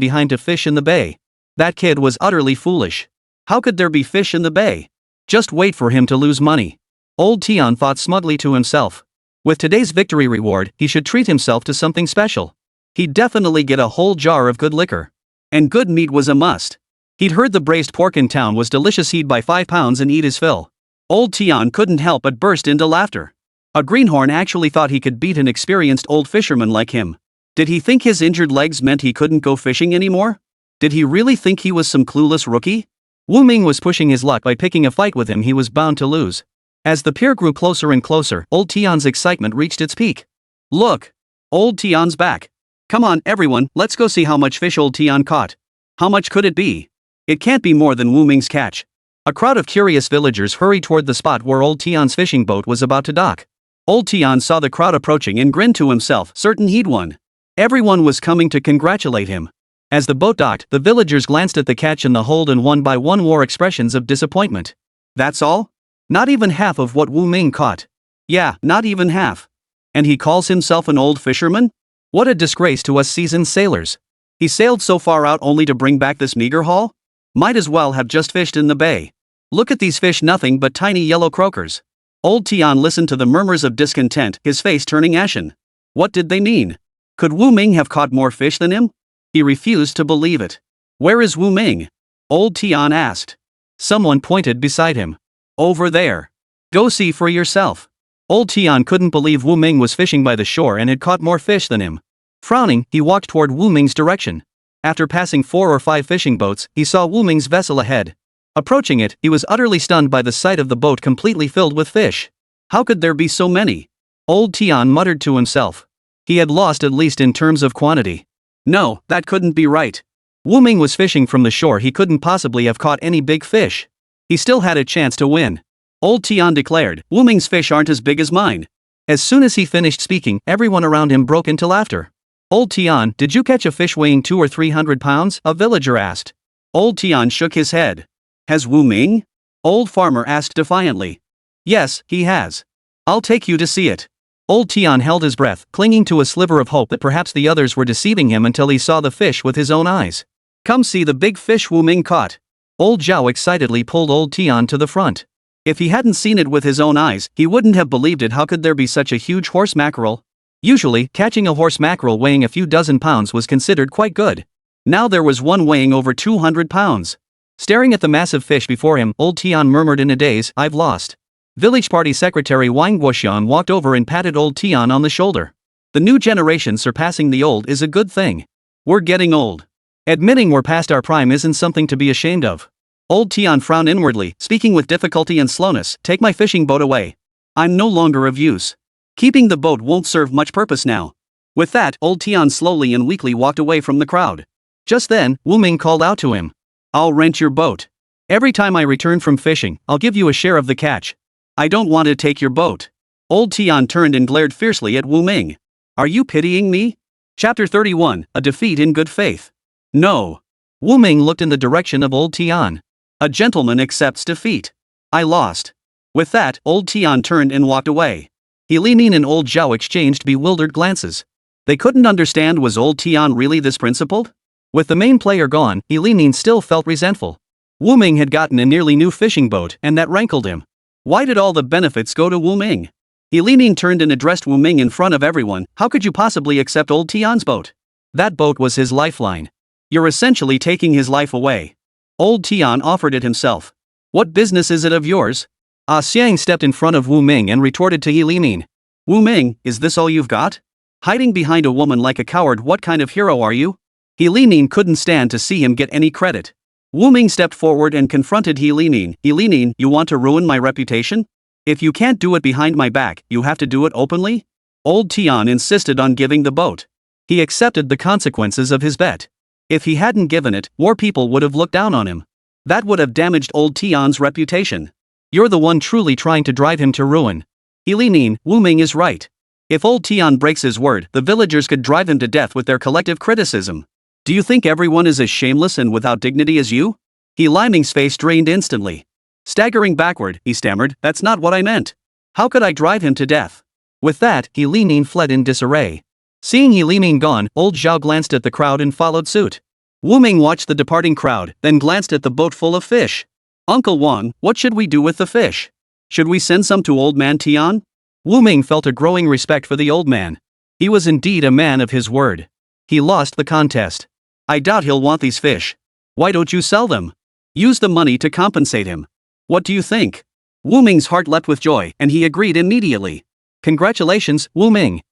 behind to fish in the bay. That kid was utterly foolish. How could there be fish in the bay? Just wait for him to lose money. Old Tian thought smugly to himself. With today's victory reward, he should treat himself to something special. He'd definitely get a whole jar of good liquor. And good meat was a must. He'd heard the braised pork in town was delicious. He'd buy 5 pounds and eat his fill. Old Tian couldn't help but burst into laughter. A greenhorn actually thought he could beat an experienced old fisherman like him. Did he think his injured legs meant he couldn't go fishing anymore? Did he really think he was some clueless rookie? Wu Ming was pushing his luck by picking a fight with him he was bound to lose. As the pair grew closer and closer, old Tian's excitement reached its peak. Look! Old Tian's back. Come on, everyone, let's go see how much fish old Tian caught. How much could it be? It can't be more than Wu Ming's catch. A crowd of curious villagers hurried toward the spot where old Tian's fishing boat was about to dock. Old Tian saw the crowd approaching and grinned to himself, certain he'd won. Everyone was coming to congratulate him. As the boat docked, the villagers glanced at the catch in the hold and one by one wore expressions of disappointment. That's all? Not even half of what Wu Ming caught. Yeah, not even half. And he calls himself an old fisherman? What a disgrace to us seasoned sailors. He sailed so far out only to bring back this meager haul? Might as well have just fished in the bay. Look at these fish, nothing but tiny yellow croakers. Old Tian listened to the murmurs of discontent, his face turning ashen. What did they mean? Could Wu Ming have caught more fish than him? He refused to believe it. Where is Wu Ming? Old Tian asked. Someone pointed beside him. Over there. Go see for yourself. Old Tian couldn't believe Wu Ming was fishing by the shore and had caught more fish than him. Frowning, he walked toward Wu Ming's direction. After passing 4 or 5 fishing boats, he saw Wu Ming's vessel ahead. Approaching it, he was utterly stunned by the sight of the boat completely filled with fish. How could there be so many? Old Tian muttered to himself. He had lost at least in terms of quantity. No, that couldn't be right. Wu Ming was fishing from the shore. He couldn't possibly have caught any big fish. He still had a chance to win. Old Tian declared, Wu Ming's fish aren't as big as mine. As soon as he finished speaking, everyone around him broke into laughter. Old Tian, did you catch a fish weighing 200 or 300 pounds? A villager asked. Old Tian shook his head. Has Wu Ming? Old farmer asked defiantly. Yes, he has. I'll take you to see it. Old Tian held his breath, clinging to a sliver of hope that perhaps the others were deceiving him until he saw the fish with his own eyes. Come see the big fish Wu Ming caught. Old Zhao excitedly pulled old Tian to the front. If he hadn't seen it with his own eyes, he wouldn't have believed it. How could there be such a huge horse mackerel? Usually, catching a horse mackerel weighing a few dozen pounds was considered quite good. Now there was one weighing over 200 pounds. Staring at the massive fish before him, old Tian murmured in a daze, I've lost. Village party secretary Wang Guoxiang walked over and patted old Tian on the shoulder. The new generation surpassing the old is a good thing. We're getting old. Admitting we're past our prime isn't something to be ashamed of. Old Tian frowned inwardly, speaking with difficulty and slowness, take my fishing boat away. I'm no longer of use. Keeping the boat won't serve much purpose now. With that, old Tian slowly and weakly walked away from the crowd. Just then, Wu Ming called out to him. I'll rent your boat. Every time I return from fishing, I'll give you a share of the catch. I don't want to take your boat. Old Tian turned and glared fiercely at Wu Ming. Are you pitying me? Chapter 31, A Defeat in Good Faith. No. Wu Ming looked in the direction of Old Tian. A gentleman accepts defeat. I lost. With that, Old Tian turned and walked away. He Limin and Old Zhao exchanged bewildered glances. They couldn't understand, was Old Tian really this principled? With the main player gone, He Limin still felt resentful. Wu Ming had gotten a nearly new fishing boat, and that rankled him. Why did all the benefits go to Wu Ming? He Limin turned and addressed Wu Ming in front of everyone. How could you possibly accept Old Tian's boat? That boat was his lifeline. You're essentially taking his life away. Old Tian offered it himself. What business is it of yours? Xiang stepped in front of Wu Ming and retorted to He Limin. Wu Ming, is this all you've got? Hiding behind a woman like a coward, what kind of hero are you? He Limin couldn't stand to see him get any credit. Wu Ming stepped forward and confronted He Limin. He Limin, you want to ruin my reputation? If you can't do it behind my back, you have to do it openly? Old Tian insisted on giving the boat. He accepted the consequences of his bet. If he hadn't given it, more people would have looked down on him. That would have damaged Old Tian's reputation. You're the one truly trying to drive him to ruin. He Limin, Wu Ming is right. If Old Tian breaks his word, the villagers could drive him to death with their collective criticism. Do you think everyone is as shameless and without dignity as you? He Liming's face drained instantly. Staggering backward, he stammered, that's not what I meant. How could I drive him to death? With that, He Limin fled in disarray. Seeing He Limin gone, Old Zhao glanced at the crowd and followed suit. Wu Ming watched the departing crowd, then glanced at the boat full of fish. Uncle Wang, what should we do with the fish? Should we send some to Old Man Tian? Wu Ming felt a growing respect for the old man. He was indeed a man of his word. He lost the contest. I doubt he'll want these fish. Why don't you sell them? Use the money to compensate him. What do you think? Wu Ming's heart leapt with joy, and he agreed immediately. Congratulations, Wu Ming.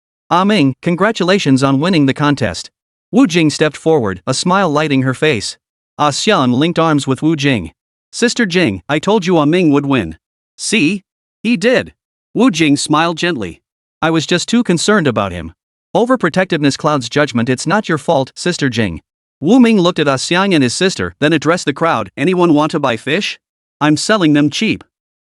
Ming, congratulations on winning the contest. Wu Jing stepped forward, a smile lighting her face. Xian linked arms with Wu Jing. Sister Jing, I told you Ming would win. See? He did. Wu Jing smiled gently. I was just too concerned about him. Overprotectiveness clouds judgment. It's not your fault, Sister Jing. Wu Ming looked at Xiang and his sister, then addressed the crowd. Anyone want to buy fish? I'm selling them cheap.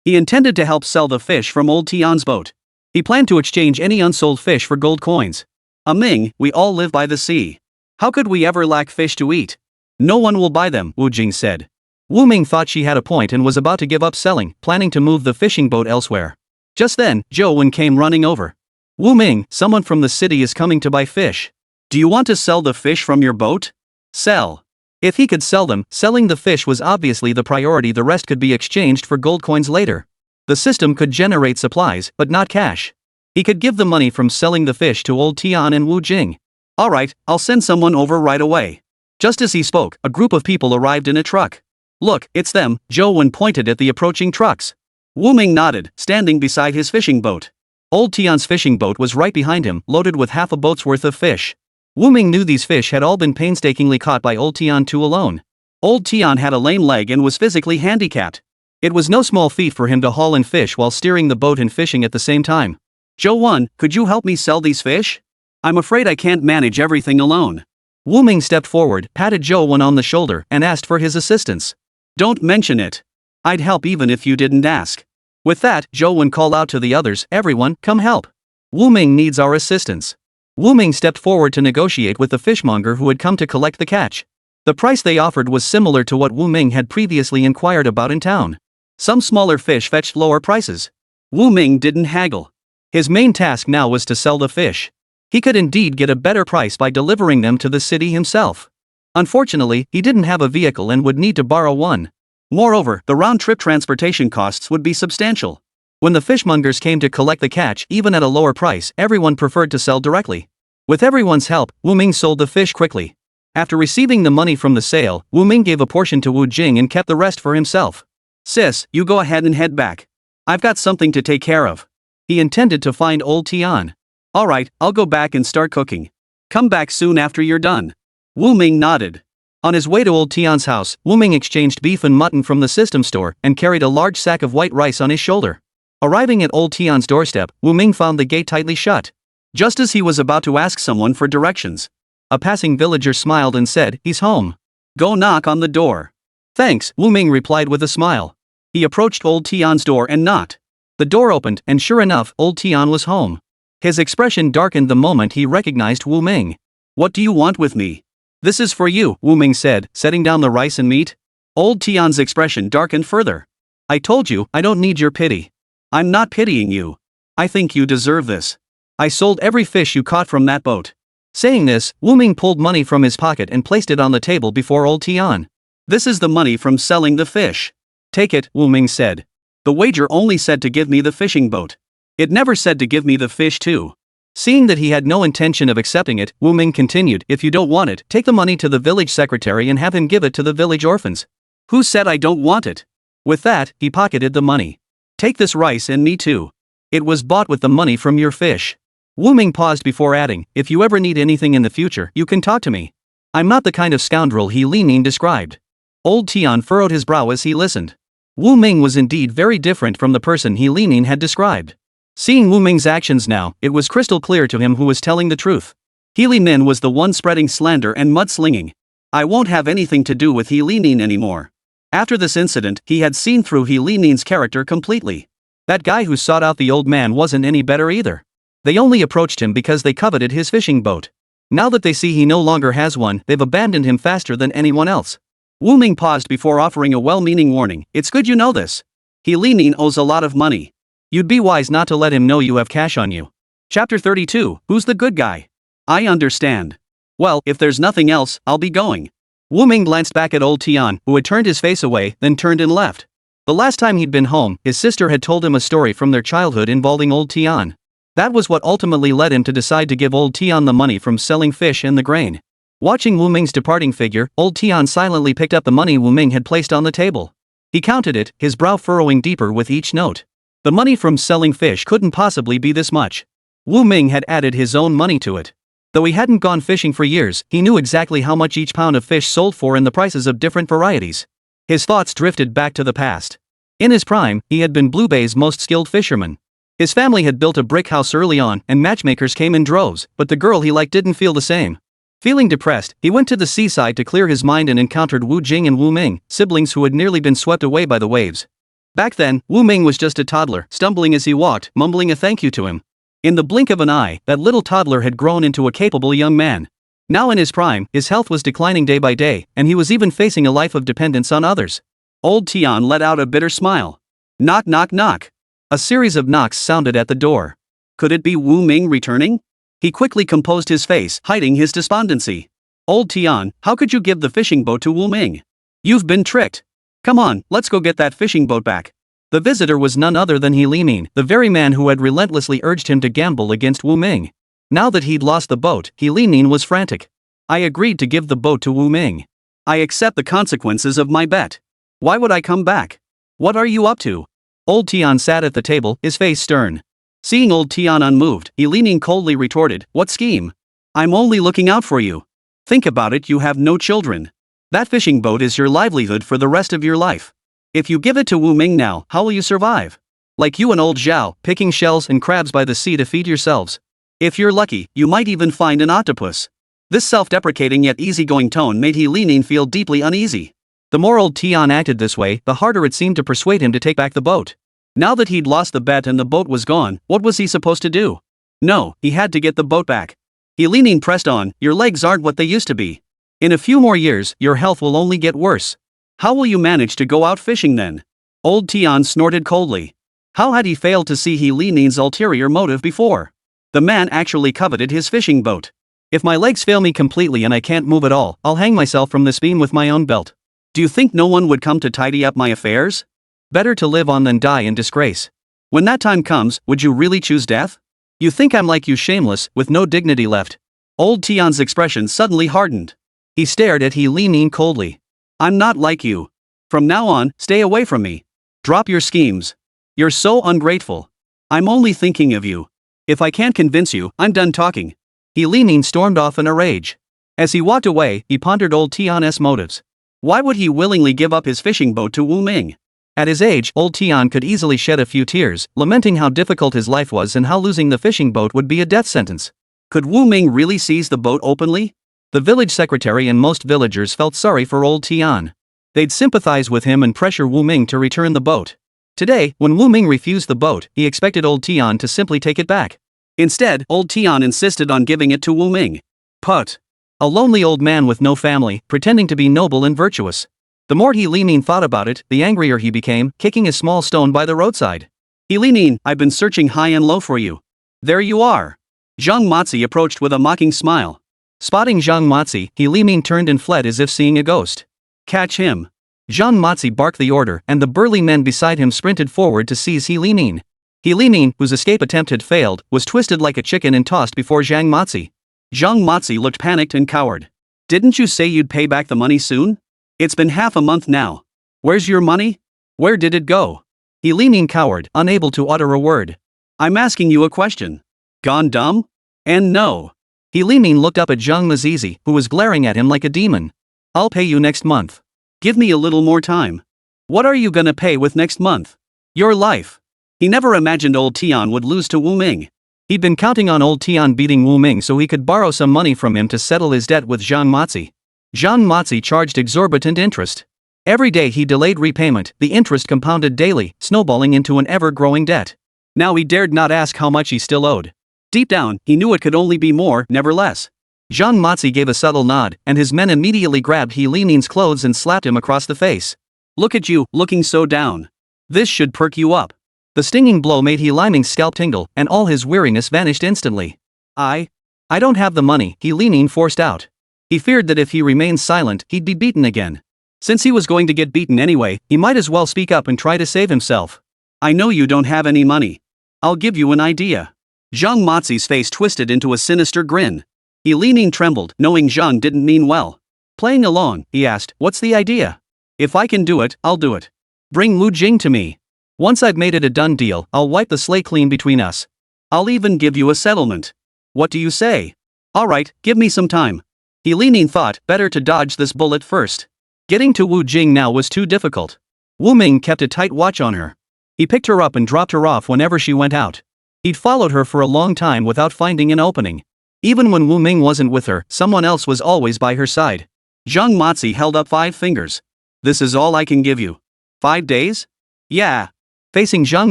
He intended to help sell the fish from Old Tian's boat. He planned to exchange any unsold fish for gold coins. Ming, we all live by the sea. How could we ever lack fish to eat? No one will buy them, Wu Jing said. Wu Ming thought she had a point and was about to give up selling, planning to move the fishing boat elsewhere. Just then, Zhou Wen came running over. Wu Ming, someone from the city is coming to buy fish. Do you want to sell the fish from your boat? Sell. If he could sell them, selling the fish was obviously the priority. The rest could be exchanged for gold coins later. The system could generate supplies, but not cash. He could give the money from selling the fish to Old Tian and Wu Jing. Alright, I'll send someone over right away. Just as he spoke, a group of people arrived in a truck. Look, it's them, Zhou Wen pointed at the approaching trucks. Wu Ming nodded, standing beside his fishing boat. Old Tian's fishing boat was right behind him, loaded with half a boat's worth of fish. Wu Ming knew these fish had all been painstakingly caught by Old Tian too alone. Old Tian had a lame leg and was physically handicapped. It was no small feat for him to haul in fish while steering the boat and fishing at the same time. Zhou Wen, could you help me sell these fish? I'm afraid I can't manage everything alone. Wu Ming stepped forward, patted Zhou Wen on the shoulder, and asked for his assistance. Don't mention it. I'd help even if you didn't ask. With that, Zhou Wen called out to the others, everyone, come help. Wu Ming needs our assistance. Wu Ming stepped forward to negotiate with the fishmonger who had come to collect the catch. The price they offered was similar to what Wu Ming had previously inquired about in town. Some smaller fish fetched lower prices. Wu Ming didn't haggle. His main task now was to sell the fish. He could indeed get a better price by delivering them to the city himself. Unfortunately, he didn't have a vehicle and would need to borrow one. Moreover, the round-trip transportation costs would be substantial. When the fishmongers came to collect the catch, even at a lower price, everyone preferred to sell directly. With everyone's help, Wu Ming sold the fish quickly. After receiving the money from the sale, Wu Ming gave a portion to Wu Jing and kept the rest for himself. Sis, you go ahead and head back. I've got something to take care of. He intended to find Old Tian. Alright, I'll go back and start cooking. Come back soon after you're done. Wu Ming nodded. On his way to Old Tian's house, Wu Ming exchanged beef and mutton from the system store and carried a large sack of white rice on his shoulder. Arriving at Old Tian's doorstep, Wu Ming found the gate tightly shut. Just as he was about to ask someone for directions, A passing villager smiled and said, "He's home. Go knock on the door." "Thanks," Wu Ming replied with a smile. He approached old Tian's door and knocked. The door opened, and sure enough, old Tian was home. His expression darkened the moment he recognized Wu Ming. "What do you want with me?" "This is for you," Wu Ming said, setting down the rice and meat. Old Tian's expression darkened further. "I told you, I don't need your pity." "I'm not pitying you. I think you deserve this. I sold every fish you caught from that boat." Saying this, Wu Ming pulled money from his pocket and placed it on the table before old Tian. "This is the money from selling the fish. Take it," Wu Ming said. "The wager only said to give me the fishing boat. It never said to give me the fish too." Seeing that he had no intention of accepting it, Wu Ming continued, "If you don't want it, take the money to the village secretary and have him give it to the village orphans." "Who said I don't want it?" With that, he pocketed the money. "Take this rice and me too. It was bought with the money from your fish." Wu Ming paused before adding, "If you ever need anything in the future, you can talk to me. I'm not the kind of scoundrel He Limin described." Old Tian furrowed his brow as he listened. Wu Ming was indeed very different from the person He Limin had described. Seeing Wu Ming's actions now, it was crystal clear to him who was telling the truth. He Limin was the one spreading slander and mudslinging. "I won't have anything to do with He Limin anymore." After this incident, he had seen through He Limin's character completely. That guy who sought out the old man wasn't any better either. They only approached him because they coveted his fishing boat. Now that they see he no longer has one, they've abandoned him faster than anyone else. Wu Ming paused before offering a well-meaning warning. "It's good you know this. He Limin owes a lot of money. You'd be wise not to let him know you have cash on you." Chapter 32, Who's the good guy? "I understand. Well, if there's nothing else, I'll be going." Wu Ming glanced back at old Tian, who had turned his face away, then turned and left. The last time he'd been home, his sister had told him a story from their childhood involving old Tian. That was what ultimately led him to decide to give old Tian the money from selling fish and the grain. Watching Wu Ming's departing figure, old Tian silently picked up the money Wu Ming had placed on the table. He counted it, his brow furrowing deeper with each note. The money from selling fish couldn't possibly be this much. Wu Ming had added his own money to it. Though he hadn't gone fishing for years, he knew exactly how much each pound of fish sold for and the prices of different varieties. His thoughts drifted back to the past. In his prime, he had been Blue Bay's most skilled fisherman. His family had built a brick house early on, and matchmakers came in droves, but the girl he liked didn't feel the same. Feeling depressed, he went to the seaside to clear his mind and encountered Wu Jing and Wu Ming, siblings who had nearly been swept away by the waves. Back then, Wu Ming was just a toddler, stumbling as he walked, mumbling a thank you to him. In the blink of an eye, that little toddler had grown into a capable young man. Now in his prime, his health was declining day by day, and he was even facing a life of dependence on others. Old Tian let out a bitter smile. Knock knock knock. A series of knocks sounded at the door. Could it be Wu Ming returning? He quickly composed his face, hiding his despondency. Old Tian, how could you give the fishing boat to Wu Ming? You've been tricked. Come on, let's go get that fishing boat back. The visitor was none other than He Limin, the very man who had relentlessly urged him to gamble against Wu Ming. Now that he'd lost the boat, He Limin was frantic. I agreed to give the boat to Wu Ming. I accept the consequences of my bet. Why would I come back? What are you up to? Old Tian sat at the table, his face stern. Seeing old Tian unmoved, He Limin coldly retorted, what scheme? I'm only looking out for you. Think about it, you have no children. That fishing boat is your livelihood for the rest of your life. If you give it to Wu Ming now, how will you survive? Like you and old Zhao, picking shells and crabs by the sea to feed yourselves. If you're lucky, you might even find an octopus. This self-deprecating yet easygoing tone made He Limin feel deeply uneasy. The more old Tian acted this way, the harder it seemed to persuade him to take back the boat. Now that he'd lost the bet and the boat was gone, what was he supposed to do? No, he had to get the boat back. He Limin pressed on, your legs aren't what they used to be. In a few more years, your health will only get worse. How will you manage to go out fishing then? Old Tian snorted coldly. How had he failed to see He Limin's ulterior motive before? The man actually coveted his fishing boat. If my legs fail me completely and I can't move at all, I'll hang myself from this beam with my own belt. Do you think no one would come to tidy up my affairs? Better to live on than die in disgrace. When that time comes, would you really choose death? You think I'm like you, shameless, with no dignity left. Old Tian's expression suddenly hardened. He stared at He Limin coldly. I'm not like you. From now on, stay away from me. Drop your schemes. You're so ungrateful. I'm only thinking of you. If I can't convince you, I'm done talking. He Limin stormed off in a rage. As he walked away, he pondered old Tian's motives. Why would he willingly give up his fishing boat to Wu Ming? At his age, old Tian could easily shed a few tears, lamenting how difficult his life was and how losing the fishing boat would be a death sentence. Could Wu Ming really seize the boat openly? The village secretary and most villagers felt sorry for old Tian. They'd sympathize with him and pressure Wu Ming to return the boat. Today, when Wu Ming refused the boat, he expected old Tian to simply take it back. Instead, old Tian insisted on giving it to Wu Ming. Put. A lonely old man with no family, pretending to be noble and virtuous. The more He Limin thought about it, the angrier he became, kicking a small stone by the roadside. He Limin, I've been searching high and low for you. There you are. Zhang Mazi approached with a mocking smile. Spotting Zhang Mazi, He Limin turned and fled as if seeing a ghost. Catch him. Zhang Mazi barked the order, and the burly men beside him sprinted forward to seize He Limin. He Limin, whose escape attempt had failed, was twisted like a chicken and tossed before Zhang Mazi. Zhang Mazi looked panicked and coward. Didn't you say you'd pay back the money soon? It's been half a month now. Where's your money? Where did it go? He Limin cowered, unable to utter a word. I'm asking you a question. Gone dumb? And no. He Limin looked up at Zhang Mazi, who was glaring at him like a demon. I'll pay you next month. Give me a little more time. What are you gonna pay with next month? Your life. He never imagined old Tian would lose to Wu Ming. He'd been counting on old Tian beating Wu Ming so he could borrow some money from him to settle his debt with Zhang Mazi. Zhang Mazi charged exorbitant interest. Every day he delayed repayment, the interest compounded daily, snowballing into an ever-growing debt. Now he dared not ask how much he still owed. Deep down, he knew it could only be more, never less. Zhang Mazi gave a subtle nod, and his men immediately grabbed He Limin's clothes and slapped him across the face. Look at you, looking so down. This should perk you up. The stinging blow made He Limin's scalp tingle, and all his weariness vanished instantly. I don't have the money, He Limin forced out. He feared that if he remained silent, he'd be beaten again. Since he was going to get beaten anyway, he might as well speak up and try to save himself. I know you don't have any money. I'll give you an idea. Zhang Mazi's face twisted into a sinister grin. He Limin trembled, knowing Zhang didn't mean well. Playing along, he asked, what's the idea? If I can do it, I'll do it. Bring Wu Jing to me. Once I've made it a done deal, I'll wipe the slate clean between us. I'll even give you a settlement. What do you say? Alright, give me some time. He Limin thought, better to dodge this bullet first. Getting to Wu Jing now was too difficult. Wu Ming kept a tight watch on her. He picked her up and dropped her off whenever she went out. He'd followed her for a long time without finding an opening. Even when Wu Ming wasn't with her, someone else was always by her side. Zhang Mazi held up 5 fingers. This is all I can give you. 5 days? Yeah. Facing Zhang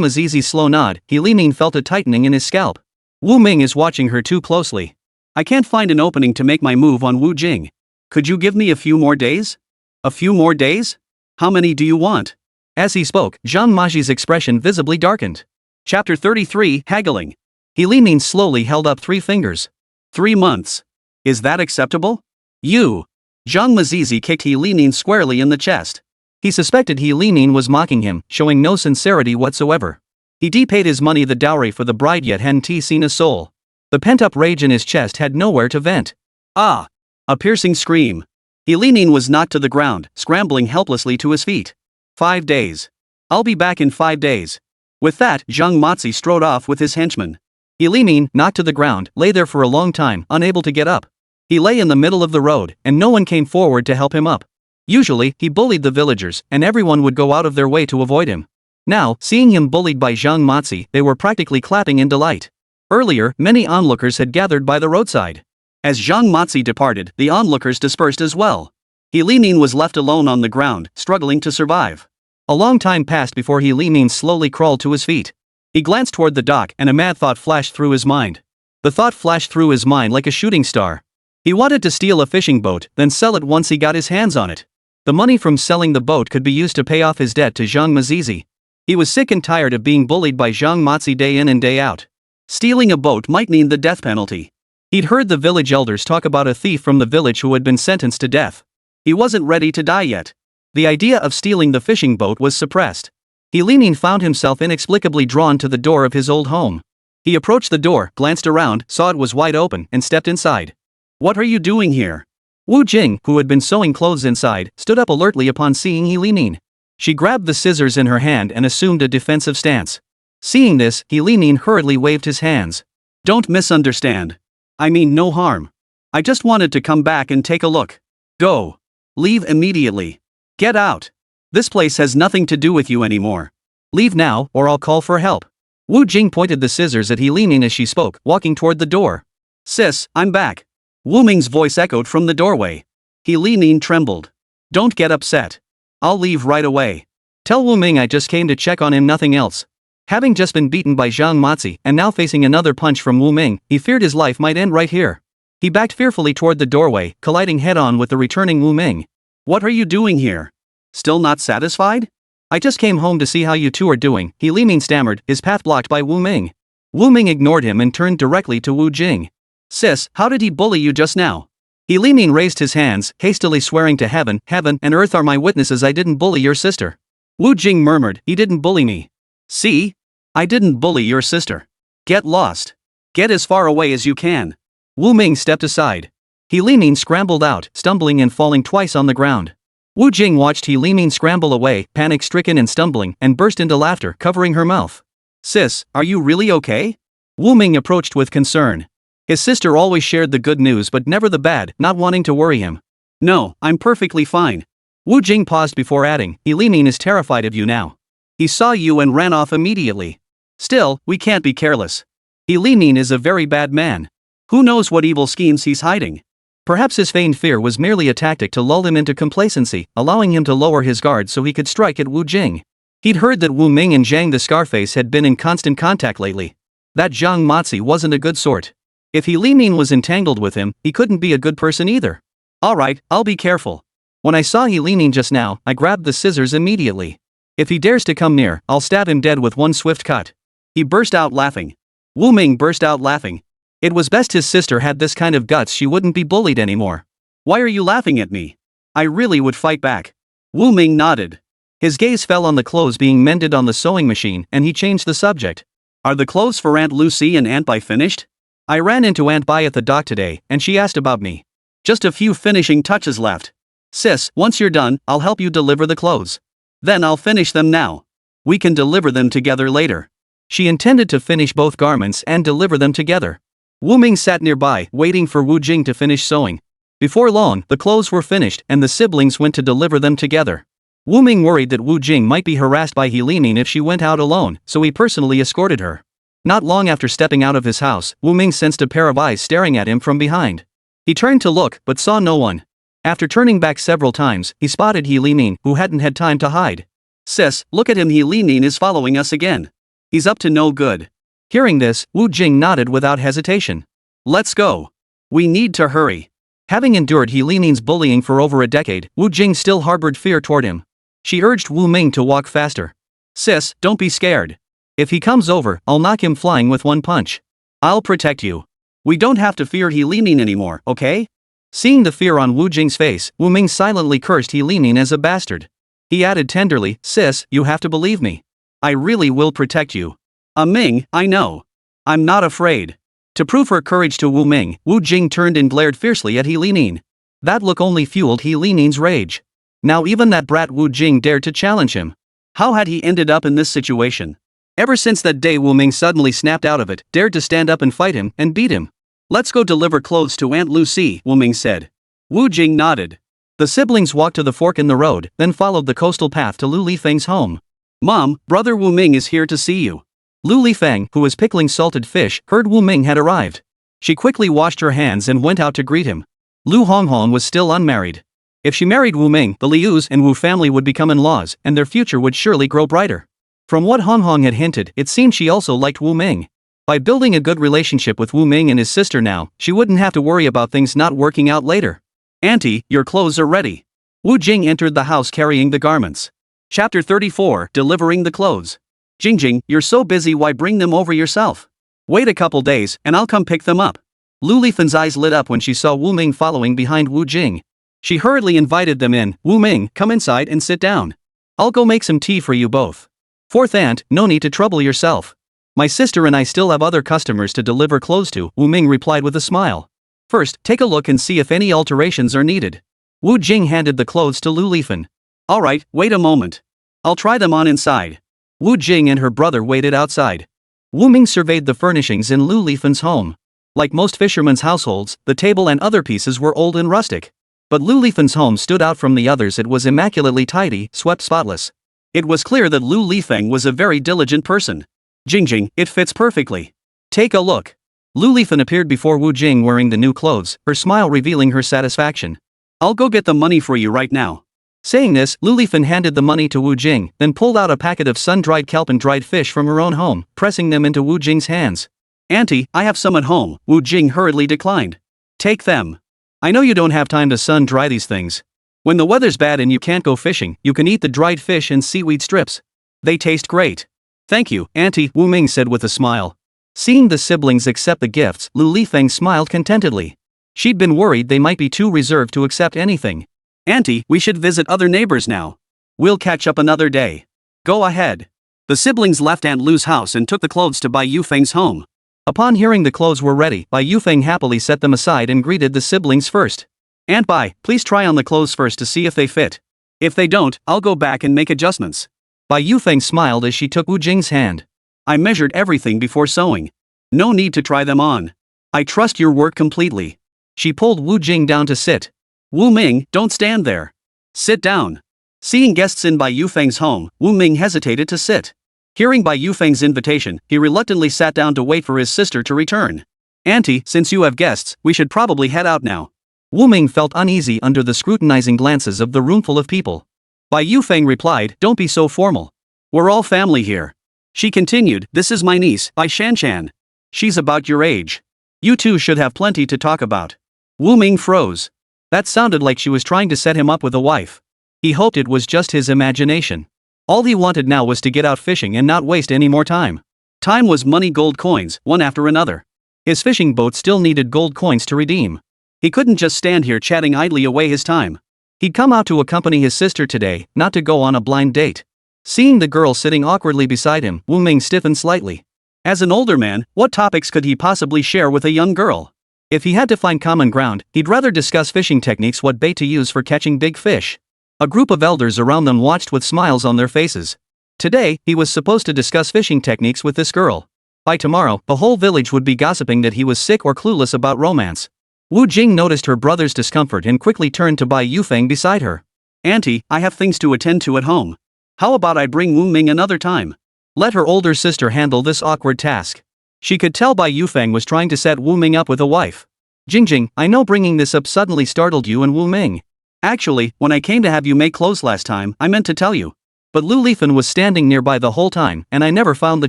Mazi's slow nod, He Limin felt a tightening in his scalp. Wu Ming is watching her too closely. I can't find an opening to make my move on Wu Jing. Could you give me a few more days? A few more days? How many do you want? As he spoke, Zhang Mazi's expression visibly darkened. Chapter 33, Haggling. He Limin slowly held up 3 fingers. 3 months. Is that acceptable? You. Zhang Mazi kicked He Limin squarely in the chest. He suspected He Limin was mocking him, showing no sincerity whatsoever. He depaid his money the dowry for the bride yet hadn't seen a soul. The pent-up rage in his chest had nowhere to vent. Ah! A piercing scream. He Limin was knocked to the ground, scrambling helplessly to his feet. 5 days. I'll be back in 5 days. With that, Zhang Mazi strode off with his henchmen. He Limin, knocked to the ground, lay there for a long time, unable to get up. He lay in the middle of the road, and no one came forward to help him up. Usually, he bullied the villagers, and everyone would go out of their way to avoid him. Now, seeing him bullied by Zhang Mazi, they were practically clapping in delight. Earlier, many onlookers had gathered by the roadside. As Zhang Mazi departed, the onlookers dispersed as well. He Limin was left alone on the ground, struggling to survive. A long time passed before He Limin slowly crawled to his feet. He glanced toward the dock, and a mad thought flashed through his mind. The thought flashed through his mind like a shooting star. He wanted to steal a fishing boat, then sell it once he got his hands on it. The money from selling the boat could be used to pay off his debt to Zhang Mazi. He was sick and tired of being bullied by Zhang Mazi day in and day out. Stealing a boat might mean the death penalty. He'd heard the village elders talk about a thief from the village who had been sentenced to death. He wasn't ready to die yet. The idea of stealing the fishing boat was suppressed. He Limin found himself inexplicably drawn to the door of his old home. He approached the door, glanced around, saw it was wide open, and stepped inside. What are you doing here? Wu Jing, who had been sewing clothes inside, stood up alertly upon seeing He Limin. She grabbed the scissors in her hand and assumed a defensive stance. Seeing this, He Limin hurriedly waved his hands. Don't misunderstand. I mean no harm. I just wanted to come back and take a look. Go. Leave immediately. Get out. This place has nothing to do with you anymore. Leave now, or I'll call for help. Wu Jing pointed the scissors at He Limin as she spoke, walking toward the door. Sis, I'm back. Wu Ming's voice echoed from the doorway. He Limin trembled. Don't get upset. I'll leave right away. Tell Wu Ming I just came to check on him, nothing else. Having just been beaten by Zhang Mazi and now facing another punch from Wu Ming, he feared his life might end right here. He backed fearfully toward the doorway, colliding head-on with the returning Wu Ming. What are you doing here? Still not satisfied? I just came home to see how you two are doing, He Limin stammered, his path blocked by Wu Ming. Wu Ming ignored him and turned directly to Wu Jing. Sis, how did he bully you just now? He Limin raised his hands, hastily swearing to heaven and earth are my witnesses I didn't bully your sister. Wu Jing murmured, he didn't bully me. See? I didn't bully your sister. Get lost. Get as far away as you can. Wu Ming stepped aside. He Limin scrambled out, stumbling and falling twice on the ground. Wu Jing watched He Limin scramble away, panic-stricken and stumbling, and burst into laughter, covering her mouth. Sis, are you really okay? Wu Ming approached with concern. His sister always shared the good news but never the bad, not wanting to worry him. No, I'm perfectly fine. Wu Jing paused before adding, He Limin is terrified of you now. He saw you and ran off immediately. Still, we can't be careless. He Limin is a very bad man. Who knows what evil schemes he's hiding? Perhaps his feigned fear was merely a tactic to lull him into complacency, allowing him to lower his guard so he could strike at Wu Jing. He'd heard that Wu Ming and Zhang the Scarface had been in constant contact lately. That Zhang Mazi wasn't a good sort. If He Limin was entangled with him, he couldn't be a good person either. Alright, I'll be careful. When I saw He Limin just now, I grabbed the scissors immediately. If he dares to come near, I'll stab him dead with one swift cut. He burst out laughing. Wu Ming burst out laughing. It was best his sister had this kind of guts, she wouldn't be bullied anymore. Why are you laughing at me? I really would fight back. Wu Ming nodded. His gaze fell on the clothes being mended on the sewing machine and he changed the subject. Are the clothes for Aunt Lucy and Aunt Bai finished? I ran into Aunt Bai at the dock today and she asked about me. Just a few finishing touches left. Sis, once you're done, I'll help you deliver the clothes. Then I'll finish them now. We can deliver them together later. She intended to finish both garments and deliver them together. Wu Ming sat nearby, waiting for Wu Jing to finish sewing. Before long, the clothes were finished and the siblings went to deliver them together. Wu Ming worried that Wu Jing might be harassed by He Limin if she went out alone, so he personally escorted her. Not long after stepping out of his house, Wu Ming sensed a pair of eyes staring at him from behind. He turned to look, but saw no one. After turning back several times, he spotted He Limin, who hadn't had time to hide. Sis, look at him, He Limin is following us again. He's up to no good. Hearing this, Wu Jing nodded without hesitation. Let's go. We need to hurry. Having endured He Limin's bullying for over a decade, Wu Jing still harbored fear toward him. She urged Wu Ming to walk faster. Sis, don't be scared. If he comes over, I'll knock him flying with one punch. I'll protect you. We don't have to fear He Limin anymore, okay? Seeing the fear on Wu Jing's face, Wu Ming silently cursed He Limin as a bastard. He added tenderly, Sis, you have to believe me. I really will protect you. Ming, I know. I'm not afraid. To prove her courage to Wu Ming, Wu Jing turned and glared fiercely at He Limin. That look only fueled He Limin's rage. Now even that brat Wu Jing dared to challenge him. How had he ended up in this situation? Ever since that day Wu Ming suddenly snapped out of it, dared to stand up and fight him, and beat him. Let's go deliver clothes to Aunt Lucy, Wu Ming said. Wu Jing nodded. The siblings walked to the fork in the road, then followed the coastal path to Lu Lifeng's home. Mom, brother Wu Ming is here to see you. Lu Lifeng, who was pickling salted fish, heard Wu Ming had arrived. She quickly washed her hands and went out to greet him. Lu Honghong was still unmarried. If she married Wu Ming, the Lius and Wu family would become in-laws, and their future would surely grow brighter. From what Honghong had hinted, it seemed she also liked Wu Ming. By building a good relationship with Wu Ming and his sister now, she wouldn't have to worry about things not working out later. Auntie, your clothes are ready. Wu Jing entered the house carrying the garments. Chapter 34, Delivering the Clothes. Jingjing, you're so busy, why bring them over yourself? Wait a couple days, and I'll come pick them up. Lu Lifen's eyes lit up when she saw Wu Ming following behind Wu Jing. She hurriedly invited them in. Wu Ming, come inside and sit down. I'll go make some tea for you both. Fourth aunt, no need to trouble yourself. My sister and I still have other customers to deliver clothes to, Wu Ming replied with a smile. First, take a look and see if any alterations are needed. Wu Jing handed the clothes to Lu Lifen. Alright, wait a moment. I'll try them on inside. Wu Jing and her brother waited outside. Wu Ming surveyed the furnishings in Lu Lifen's home. Like most fishermen's households, the table and other pieces were old and rustic. But Lu Lifen's home stood out from the others. It was immaculately tidy, swept spotless. It was clear that Lu Lifeng was a very diligent person. Jingjing, it fits perfectly. Take a look. Lu Lifan appeared before Wu Jing wearing the new clothes, her smile revealing her satisfaction. I'll go get the money for you right now. Saying this, Lu Lifan handed the money to Wu Jing, then pulled out a packet of sun-dried kelp and dried fish from her own home, pressing them into Wu Jing's hands. Auntie, I have some at home, Wu Jing hurriedly declined. Take them. I know you don't have time to sun-dry these things. When the weather's bad and you can't go fishing, you can eat the dried fish and seaweed strips. They taste great. Thank you, Auntie, Wu Ming said with a smile. Seeing the siblings accept the gifts, Lu Lifang smiled contentedly. She'd been worried they might be too reserved to accept anything. Auntie, we should visit other neighbors now. We'll catch up another day. Go ahead. The siblings left Aunt Lu's house and took the clothes to Bai Yufeng's home. Upon hearing the clothes were ready, Bai Yufeng happily set them aside and greeted the siblings first. Aunt Bai, please try on the clothes first to see if they fit. If they don't, I'll go back and make adjustments. Bai Yufeng smiled as she took Wu Jing's hand. I measured everything before sewing. No need to try them on. I trust your work completely. She pulled Wu Jing down to sit. Wu Ming, don't stand there. Sit down. Seeing guests in Bai Yufeng's home, Wu Ming hesitated to sit. Hearing Bai Yufeng's invitation, he reluctantly sat down to wait for his sister to return. Auntie, since you have guests, we should probably head out now. Wu Ming felt uneasy under the scrutinizing glances of the roomful of people. Bai Yufeng replied, don't be so formal. We're all family here. She continued, this is my niece, Bai Shanshan. She's about your age. You two should have plenty to talk about. Wu Ming froze. That sounded like she was trying to set him up with a wife. He hoped it was just his imagination. All he wanted now was to get out fishing and not waste any more time. Time was money, gold coins, one after another. His fishing boat still needed gold coins to redeem. He couldn't just stand here chatting idly away his time. He'd come out to accompany his sister today, not to go on a blind date. Seeing the girl sitting awkwardly beside him, Wu Ming stiffened slightly. As an older man, what topics could he possibly share with a young girl? If he had to find common ground, he'd rather discuss fishing techniques, what bait to use for catching big fish. A group of elders around them watched with smiles on their faces. Today, he was supposed to discuss fishing techniques with this girl. By tomorrow, the whole village would be gossiping that he was sick or clueless about romance. Wu Jing noticed her brother's discomfort and quickly turned to Bai Yufeng beside her. Auntie, I have things to attend to at home. How about I bring Wu Ming another time? Let her older sister handle this awkward task. She could tell Bai Yufeng was trying to set Wu Ming up with a wife. Jingjing, I know bringing this up suddenly startled you and Wu Ming. Actually, when I came to have you make clothes last time, I meant to tell you. But Lu Lifan was standing nearby the whole time, and I never found the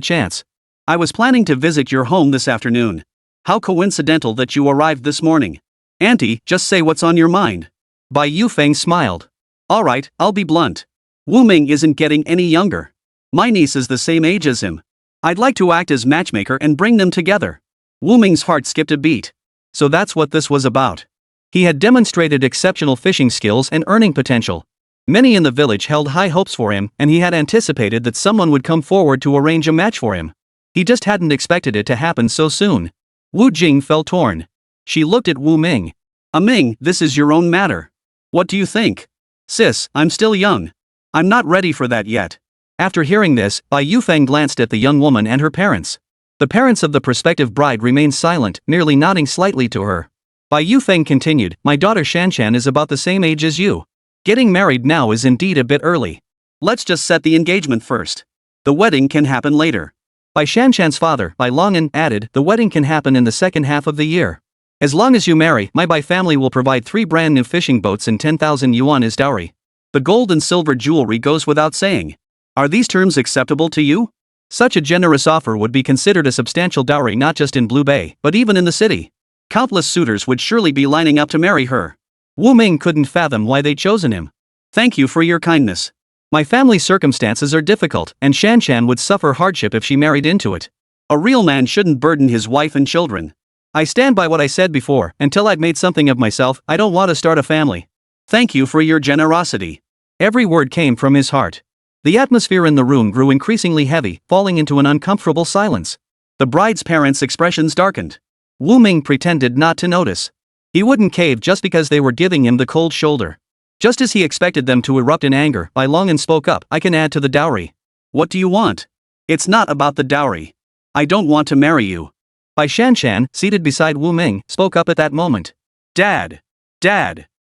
chance. I was planning to visit your home this afternoon. How coincidental that you arrived this morning. Auntie, just say what's on your mind. Bai Yufeng smiled. Alright, I'll be blunt. Wu Ming isn't getting any younger. My niece is the same age as him. I'd like to act as matchmaker and bring them together. Wu Ming's heart skipped a beat. So that's what this was about. He had demonstrated exceptional fishing skills and earning potential. Many in the village held high hopes for him, and he had anticipated that someone would come forward to arrange a match for him. He just hadn't expected it to happen so soon. Wu Jing felt torn. She looked at Wu Ming. Ming, this is your own matter. What do you think? Sis, I'm still young. I'm not ready for that yet. After hearing this, Bai Yufeng glanced at the young woman and her parents. The parents of the prospective bride remained silent, merely nodding slightly to her. Bai Yufeng continued, my daughter Shanshan is about the same age as you. Getting married now is indeed a bit early. Let's just set the engagement first. The wedding can happen later. Bai Shanshan's father, Bai Longan, added, the wedding can happen in the second half of the year. As long as you marry, my Bai family will provide 3 brand new fishing boats and 10,000 yuan as dowry. The gold and silver jewelry goes without saying. Are these terms acceptable to you? Such a generous offer would be considered a substantial dowry not just in Blue Bay, but even in the city. Countless suitors would surely be lining up to marry her. Wu Ming couldn't fathom why they'd chosen him. Thank you for your kindness. My family's circumstances are difficult, and Shanshan would suffer hardship if she married into it. A real man shouldn't burden his wife and children. I stand by what I said before, until I've made something of myself, I don't want to start a family. Thank you for your generosity. Every word came from his heart. The atmosphere in the room grew increasingly heavy, falling into an uncomfortable silence. The bride's parents' expressions darkened. Wu Ming pretended not to notice. He wouldn't cave just because they were giving him the cold shoulder. Just as he expected them to erupt in anger, Bai Longan spoke up, I can add to the dowry. What do you want? It's not about the dowry. I don't want to marry you. Bai Shanshan, seated beside Wu Ming, spoke up at that moment. Dad.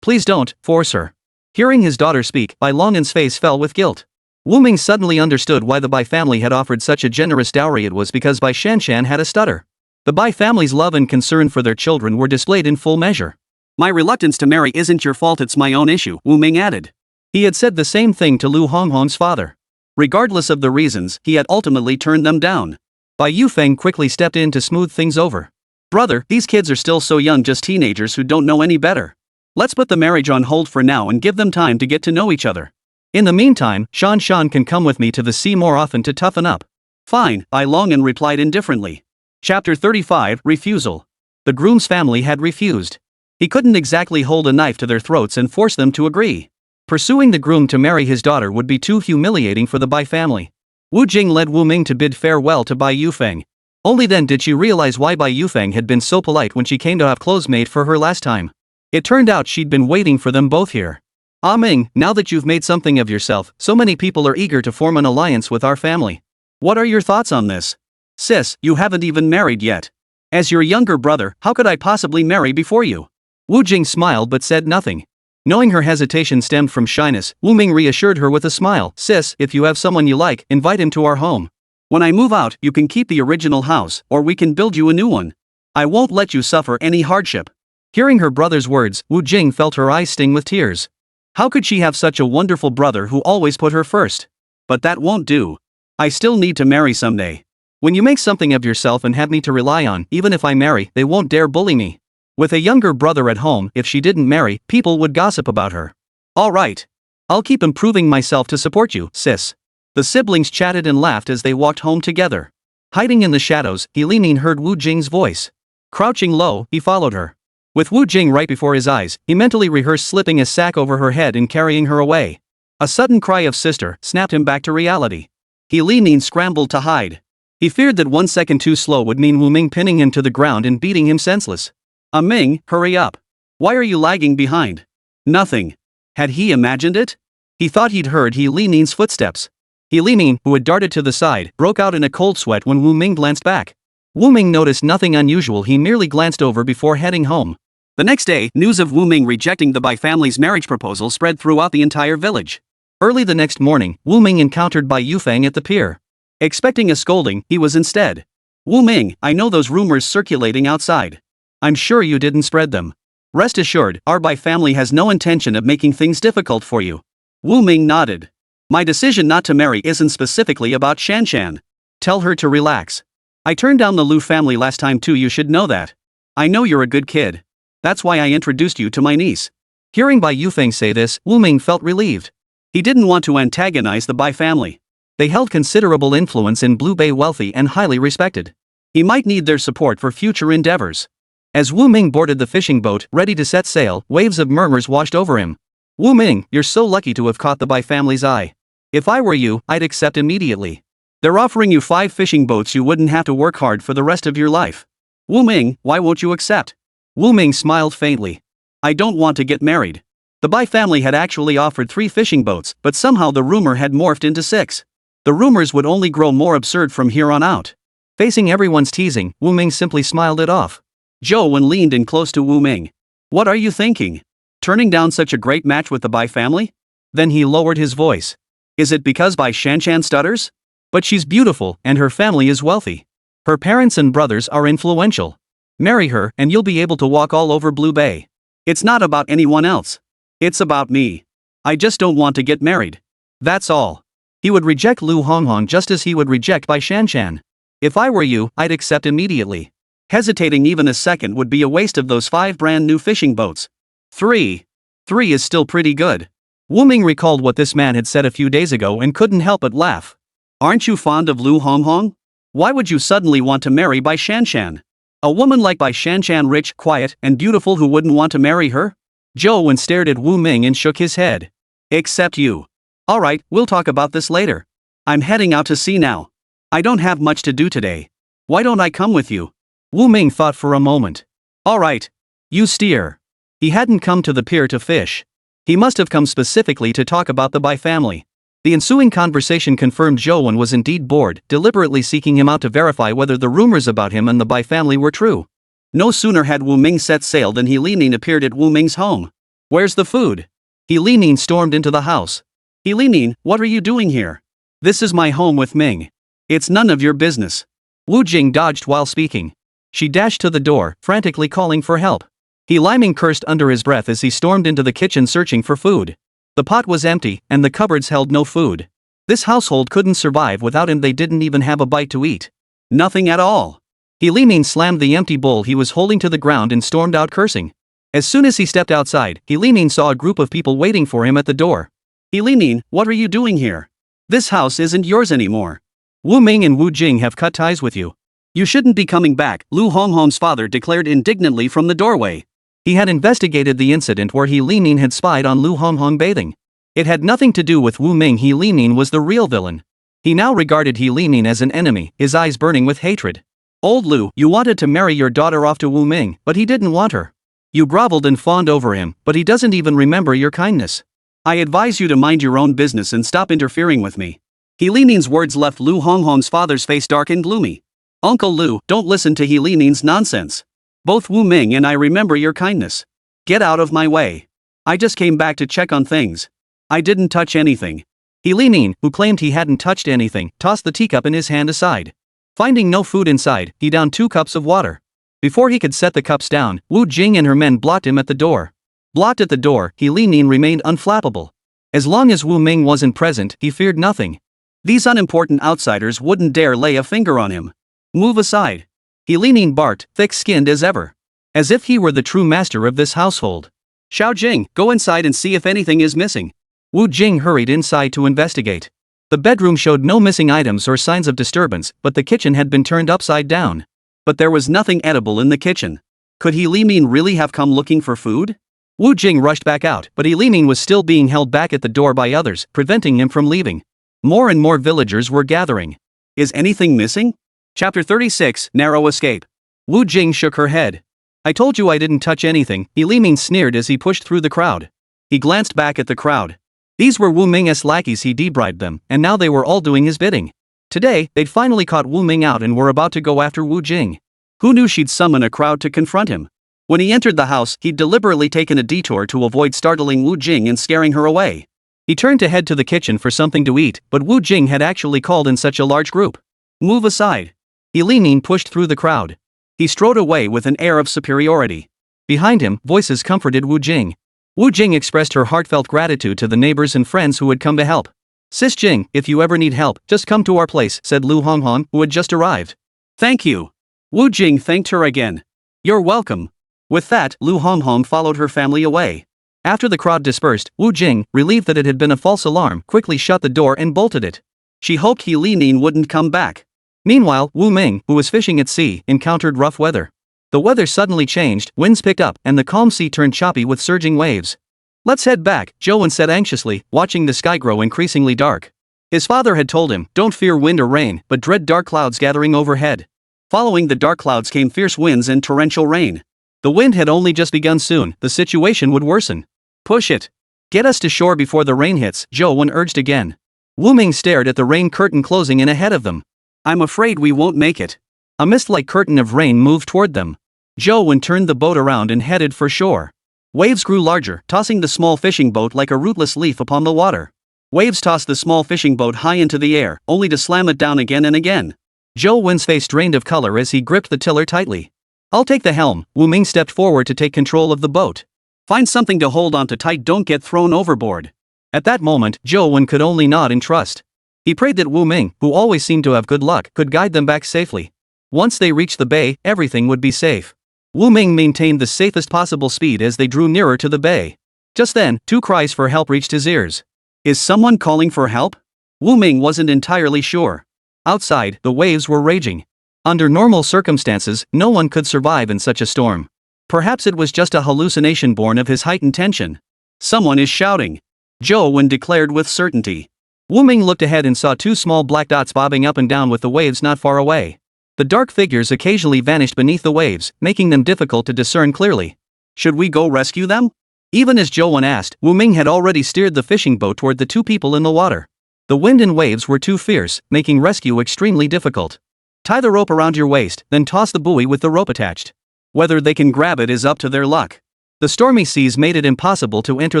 Please don't force her. Hearing his daughter speak, Bai Longan's face fell with guilt. Wu Ming suddenly understood why the Bai family had offered such a generous dowry. It was because Bai Shanshan had a stutter. The Bai family's love and concern for their children were displayed in full measure. My reluctance to marry isn't your fault, it's my own issue, Wu Ming added. He had said the same thing to Lu Honghong's father. Regardless of the reasons, he had ultimately turned them down. Bai Yufeng quickly stepped in to smooth things over. Brother, these kids are still so young, just teenagers who don't know any better. Let's put the marriage on hold for now and give them time to get to know each other. In the meantime, Shan can come with me to the sea more often to toughen up. Fine, Bai Longan replied indifferently. Chapter 35, Refusal. The groom's family had refused. He couldn't exactly hold a knife to their throats and force them to agree. Pursuing the groom to marry his daughter would be too humiliating for the Bai family. Wu Jing led Wu Ming to bid farewell to Bai Yufeng. Only then did she realize why Bai Yufeng had been so polite when she came to have clothes made for her last time. It turned out she'd been waiting for them both here. Ah Ming, now that you've made something of yourself, so many people are eager to form an alliance with our family. What are your thoughts on this? Sis, you haven't even married yet. As your younger brother, how could I possibly marry before you? Wu Jing smiled but said nothing. Knowing her hesitation stemmed from shyness, Wu Ming reassured her with a smile. Sis, if you have someone you like, invite him to our home. When I move out, you can keep the original house, or we can build you a new one. I won't let you suffer any hardship. Hearing her brother's words, Wu Jing felt her eyes sting with tears. How could she have such a wonderful brother who always put her first? But that won't do. I still need to marry someday. When you make something of yourself and have me to rely on, even if I marry, they won't dare bully me. With a younger brother at home, if she didn't marry, people would gossip about her. All right. I'll keep improving myself to support you, sis. The siblings chatted and laughed as they walked home together. Hiding in the shadows, He Limin heard Wu Jing's voice. Crouching low, he followed her. With Wu Jing right before his eyes, he mentally rehearsed slipping a sack over her head and carrying her away. A sudden cry of sister snapped him back to reality. He Limin scrambled to hide. He feared that 1 second too slow would mean Wu Ming pinning him to the ground and beating him senseless. Ming, hurry up. Why are you lagging behind? Nothing. Had he imagined it? He thought he'd heard He Limin's footsteps. He Limin, who had darted to the side, broke out in a cold sweat when Wu Ming glanced back. Wu Ming noticed nothing unusual, he merely glanced over before heading home. The next day, news of Wu Ming rejecting the Bai family's marriage proposal spread throughout the entire village. Early the next morning, Wu Ming encountered Bai Yufeng at the pier. Expecting a scolding, he was instead. Wu Ming, I know those rumors circulating outside. I'm sure you didn't spread them. Rest assured, our Bai family has no intention of making things difficult for you. Wu Ming nodded. My decision not to marry isn't specifically about Shan. Tell her to relax. I turned down the Lu family last time too, you should know that. I know you're a good kid. That's why I introduced you to my niece. Hearing Bai Yufeng say this, Wu Ming felt relieved. He didn't want to antagonize the Bai family. They held considerable influence in Blue Bay, wealthy and highly respected. He might need their support for future endeavors. As Wu Ming boarded the fishing boat, ready to set sail, waves of murmurs washed over him. Wu Ming, you're so lucky to have caught the Bai family's eye. If I were you, I'd accept immediately. They're offering you 5 fishing boats, you wouldn't have to work hard for the rest of your life. Wu Ming, why won't you accept? Wu Ming smiled faintly. I don't want to get married. The Bai family had actually offered 3 fishing boats, but somehow the rumor had morphed into 6. The rumors would only grow more absurd from here on out. Facing everyone's teasing, Wu Ming simply smiled it off. Zhou Wen leaned in close to Wu Ming. What are you thinking? Turning down such a great match with the Bai family? Then he lowered his voice. Is it because Bai Shan stutters? But she's beautiful, and her family is wealthy. Her parents and brothers are influential. Marry her, and you'll be able to walk all over Blue Bay. It's not about anyone else. It's about me. I just don't want to get married. That's all. He would reject Lu Honghong just as he would reject Bai Shan. If I were you, I'd accept immediately. Hesitating even a second would be a waste of those 5 brand new fishing boats. 3 is still pretty good. Wu Ming recalled what this man had said a few days ago and couldn't help but laugh. Aren't you fond of Lu Honghong? Why would you suddenly want to marry Bai Shan? A woman like Bai Shan, rich, quiet, and beautiful, who wouldn't want to marry her? Zhou Wen stared at Wu Ming and shook his head. Except you. Alright, we'll talk about this later. I'm heading out to sea now. I don't have much to do today. Why don't I come with you? Wu Ming thought for a moment. Alright. You steer. He hadn't come to the pier to fish. He must have come specifically to talk about the Bai family. The ensuing conversation confirmed Zhou Wen was indeed bored, deliberately seeking him out to verify whether the rumors about him and the Bai family were true. No sooner had Wu Ming set sail than He Limin appeared at Wu Ming's home. Where's the food? He Limin stormed into the house. He Limin, what are you doing here? This is my home with Ming. It's none of your business. Wu Jing dodged while speaking. She dashed to the door, frantically calling for help. He Limin cursed under his breath as he stormed into the kitchen searching for food. The pot was empty, and the cupboards held no food. This household couldn't survive without him. They didn't even have a bite to eat. Nothing at all. He Limin slammed the empty bowl he was holding to the ground and stormed out cursing. As soon as he stepped outside, He Limin saw a group of people waiting for him at the door. He Limin, what are you doing here? This house isn't yours anymore. Wu Ming and Wu Jing have cut ties with you. You shouldn't be coming back, Lu Honghong's father declared indignantly from the doorway. He had investigated the incident where He Limin had spied on Lu Honghong bathing. It had nothing to do with Wu Ming. He Limin was the real villain. He now regarded He Limin as an enemy, his eyes burning with hatred. Old Lu, you wanted to marry your daughter off to Wu Ming, but he didn't want her. You groveled and fawned over him, but he doesn't even remember your kindness. I advise you to mind your own business and stop interfering with me. He Limin's words left Lu Honghong's father's face dark and gloomy. Uncle Lu, don't listen to He Limin's nonsense. Both Wu Ming and I remember your kindness. Get out of my way. I just came back to check on things. I didn't touch anything. He Limin, who claimed he hadn't touched anything, tossed the teacup in his hand aside. Finding no food inside, he downed 2 cups of water. Before he could set the cups down, Wu Jing and her men blocked him at the door. Blocked at the door, He Limin remained unflappable. As long as Wu Ming wasn't present, he feared nothing. These unimportant outsiders wouldn't dare lay a finger on him. Move aside. He Limin barked, thick-skinned as ever. As if he were the true master of this household. Xiao Jing, go inside and see if anything is missing. Wu Jing hurried inside to investigate. The bedroom showed no missing items or signs of disturbance, but the kitchen had been turned upside down. But there was nothing edible in the kitchen. Could He Limin really have come looking for food? Wu Jing rushed back out, but He Limin was still being held back at the door by others, preventing him from leaving. More and more villagers were gathering. Is anything missing? Chapter 36, Narrow Escape. Wu Jing shook her head. I told you I didn't touch anything, He Limin sneered as he pushed through the crowd. He glanced back at the crowd. These were Wu Ming's lackeys. He debribed them, and now they were all doing his bidding. Today, they'd finally caught Wu Ming out and were about to go after Wu Jing. Who knew she'd summon a crowd to confront him? When he entered the house, he'd deliberately taken a detour to avoid startling Wu Jing and scaring her away. He turned to head to the kitchen for something to eat, but Wu Jing had actually called in such a large group. Move aside. He Limin pushed through the crowd. He strode away with an air of superiority. Behind him, voices comforted Wu Jing. Wu Jing expressed her heartfelt gratitude to the neighbors and friends who had come to help. Sis Jing, if you ever need help, just come to our place, said Lu Honghong, who had just arrived. Thank you. Wu Jing thanked her again. You're welcome. With that, Lu Honghong followed her family away. After the crowd dispersed, Wu Jing, relieved that it had been a false alarm, quickly shut the door and bolted it. She hoped He Limin wouldn't come back. Meanwhile, Wu Ming, who was fishing at sea, encountered rough weather. The weather suddenly changed, winds picked up, and the calm sea turned choppy with surging waves. Let's head back, Zhou said anxiously, watching the sky grow increasingly dark. His father had told him, don't fear wind or rain, but dread dark clouds gathering overhead. Following the dark clouds came fierce winds and torrential rain. The wind had only just begun. Soon, the situation would worsen. Push it. Get us to shore before the rain hits, Zhou urged again. Wu Ming stared at the rain curtain closing in ahead of them. I'm afraid we won't make it. A mist-like curtain of rain moved toward them. Zhou turned the boat around and headed for shore. Waves grew larger, tossing the small fishing boat like a rootless leaf upon the water. Waves tossed the small fishing boat high into the air, only to slam it down again and again. Zhou's face drained of color as he gripped the tiller tightly. I'll take the helm, Wu Ming stepped forward to take control of the boat. Find something to hold onto tight, don't get thrown overboard. At that moment, Zhou could only nod in trust. He prayed that Wu Ming, who always seemed to have good luck, could guide them back safely. Once they reached the bay, everything would be safe. Wu Ming maintained the safest possible speed as they drew nearer to the bay. Just then, 2 cries for help reached his ears. Is someone calling for help? Wu Ming wasn't entirely sure. Outside, the waves were raging. Under normal circumstances, no one could survive in such a storm. Perhaps it was just a hallucination born of his heightened tension. Someone is shouting. Zhou declared with certainty. Wu Ming looked ahead and saw 2 small black dots bobbing up and down with the waves not far away. The dark figures occasionally vanished beneath the waves, making them difficult to discern clearly. Should we go rescue them? Even as Zhou asked, Wu Ming had already steered the fishing boat toward the 2 people in the water. The wind and waves were too fierce, making rescue extremely difficult. Tie the rope around your waist, then toss the buoy with the rope attached. Whether they can grab it is up to their luck. The stormy seas made it impossible to enter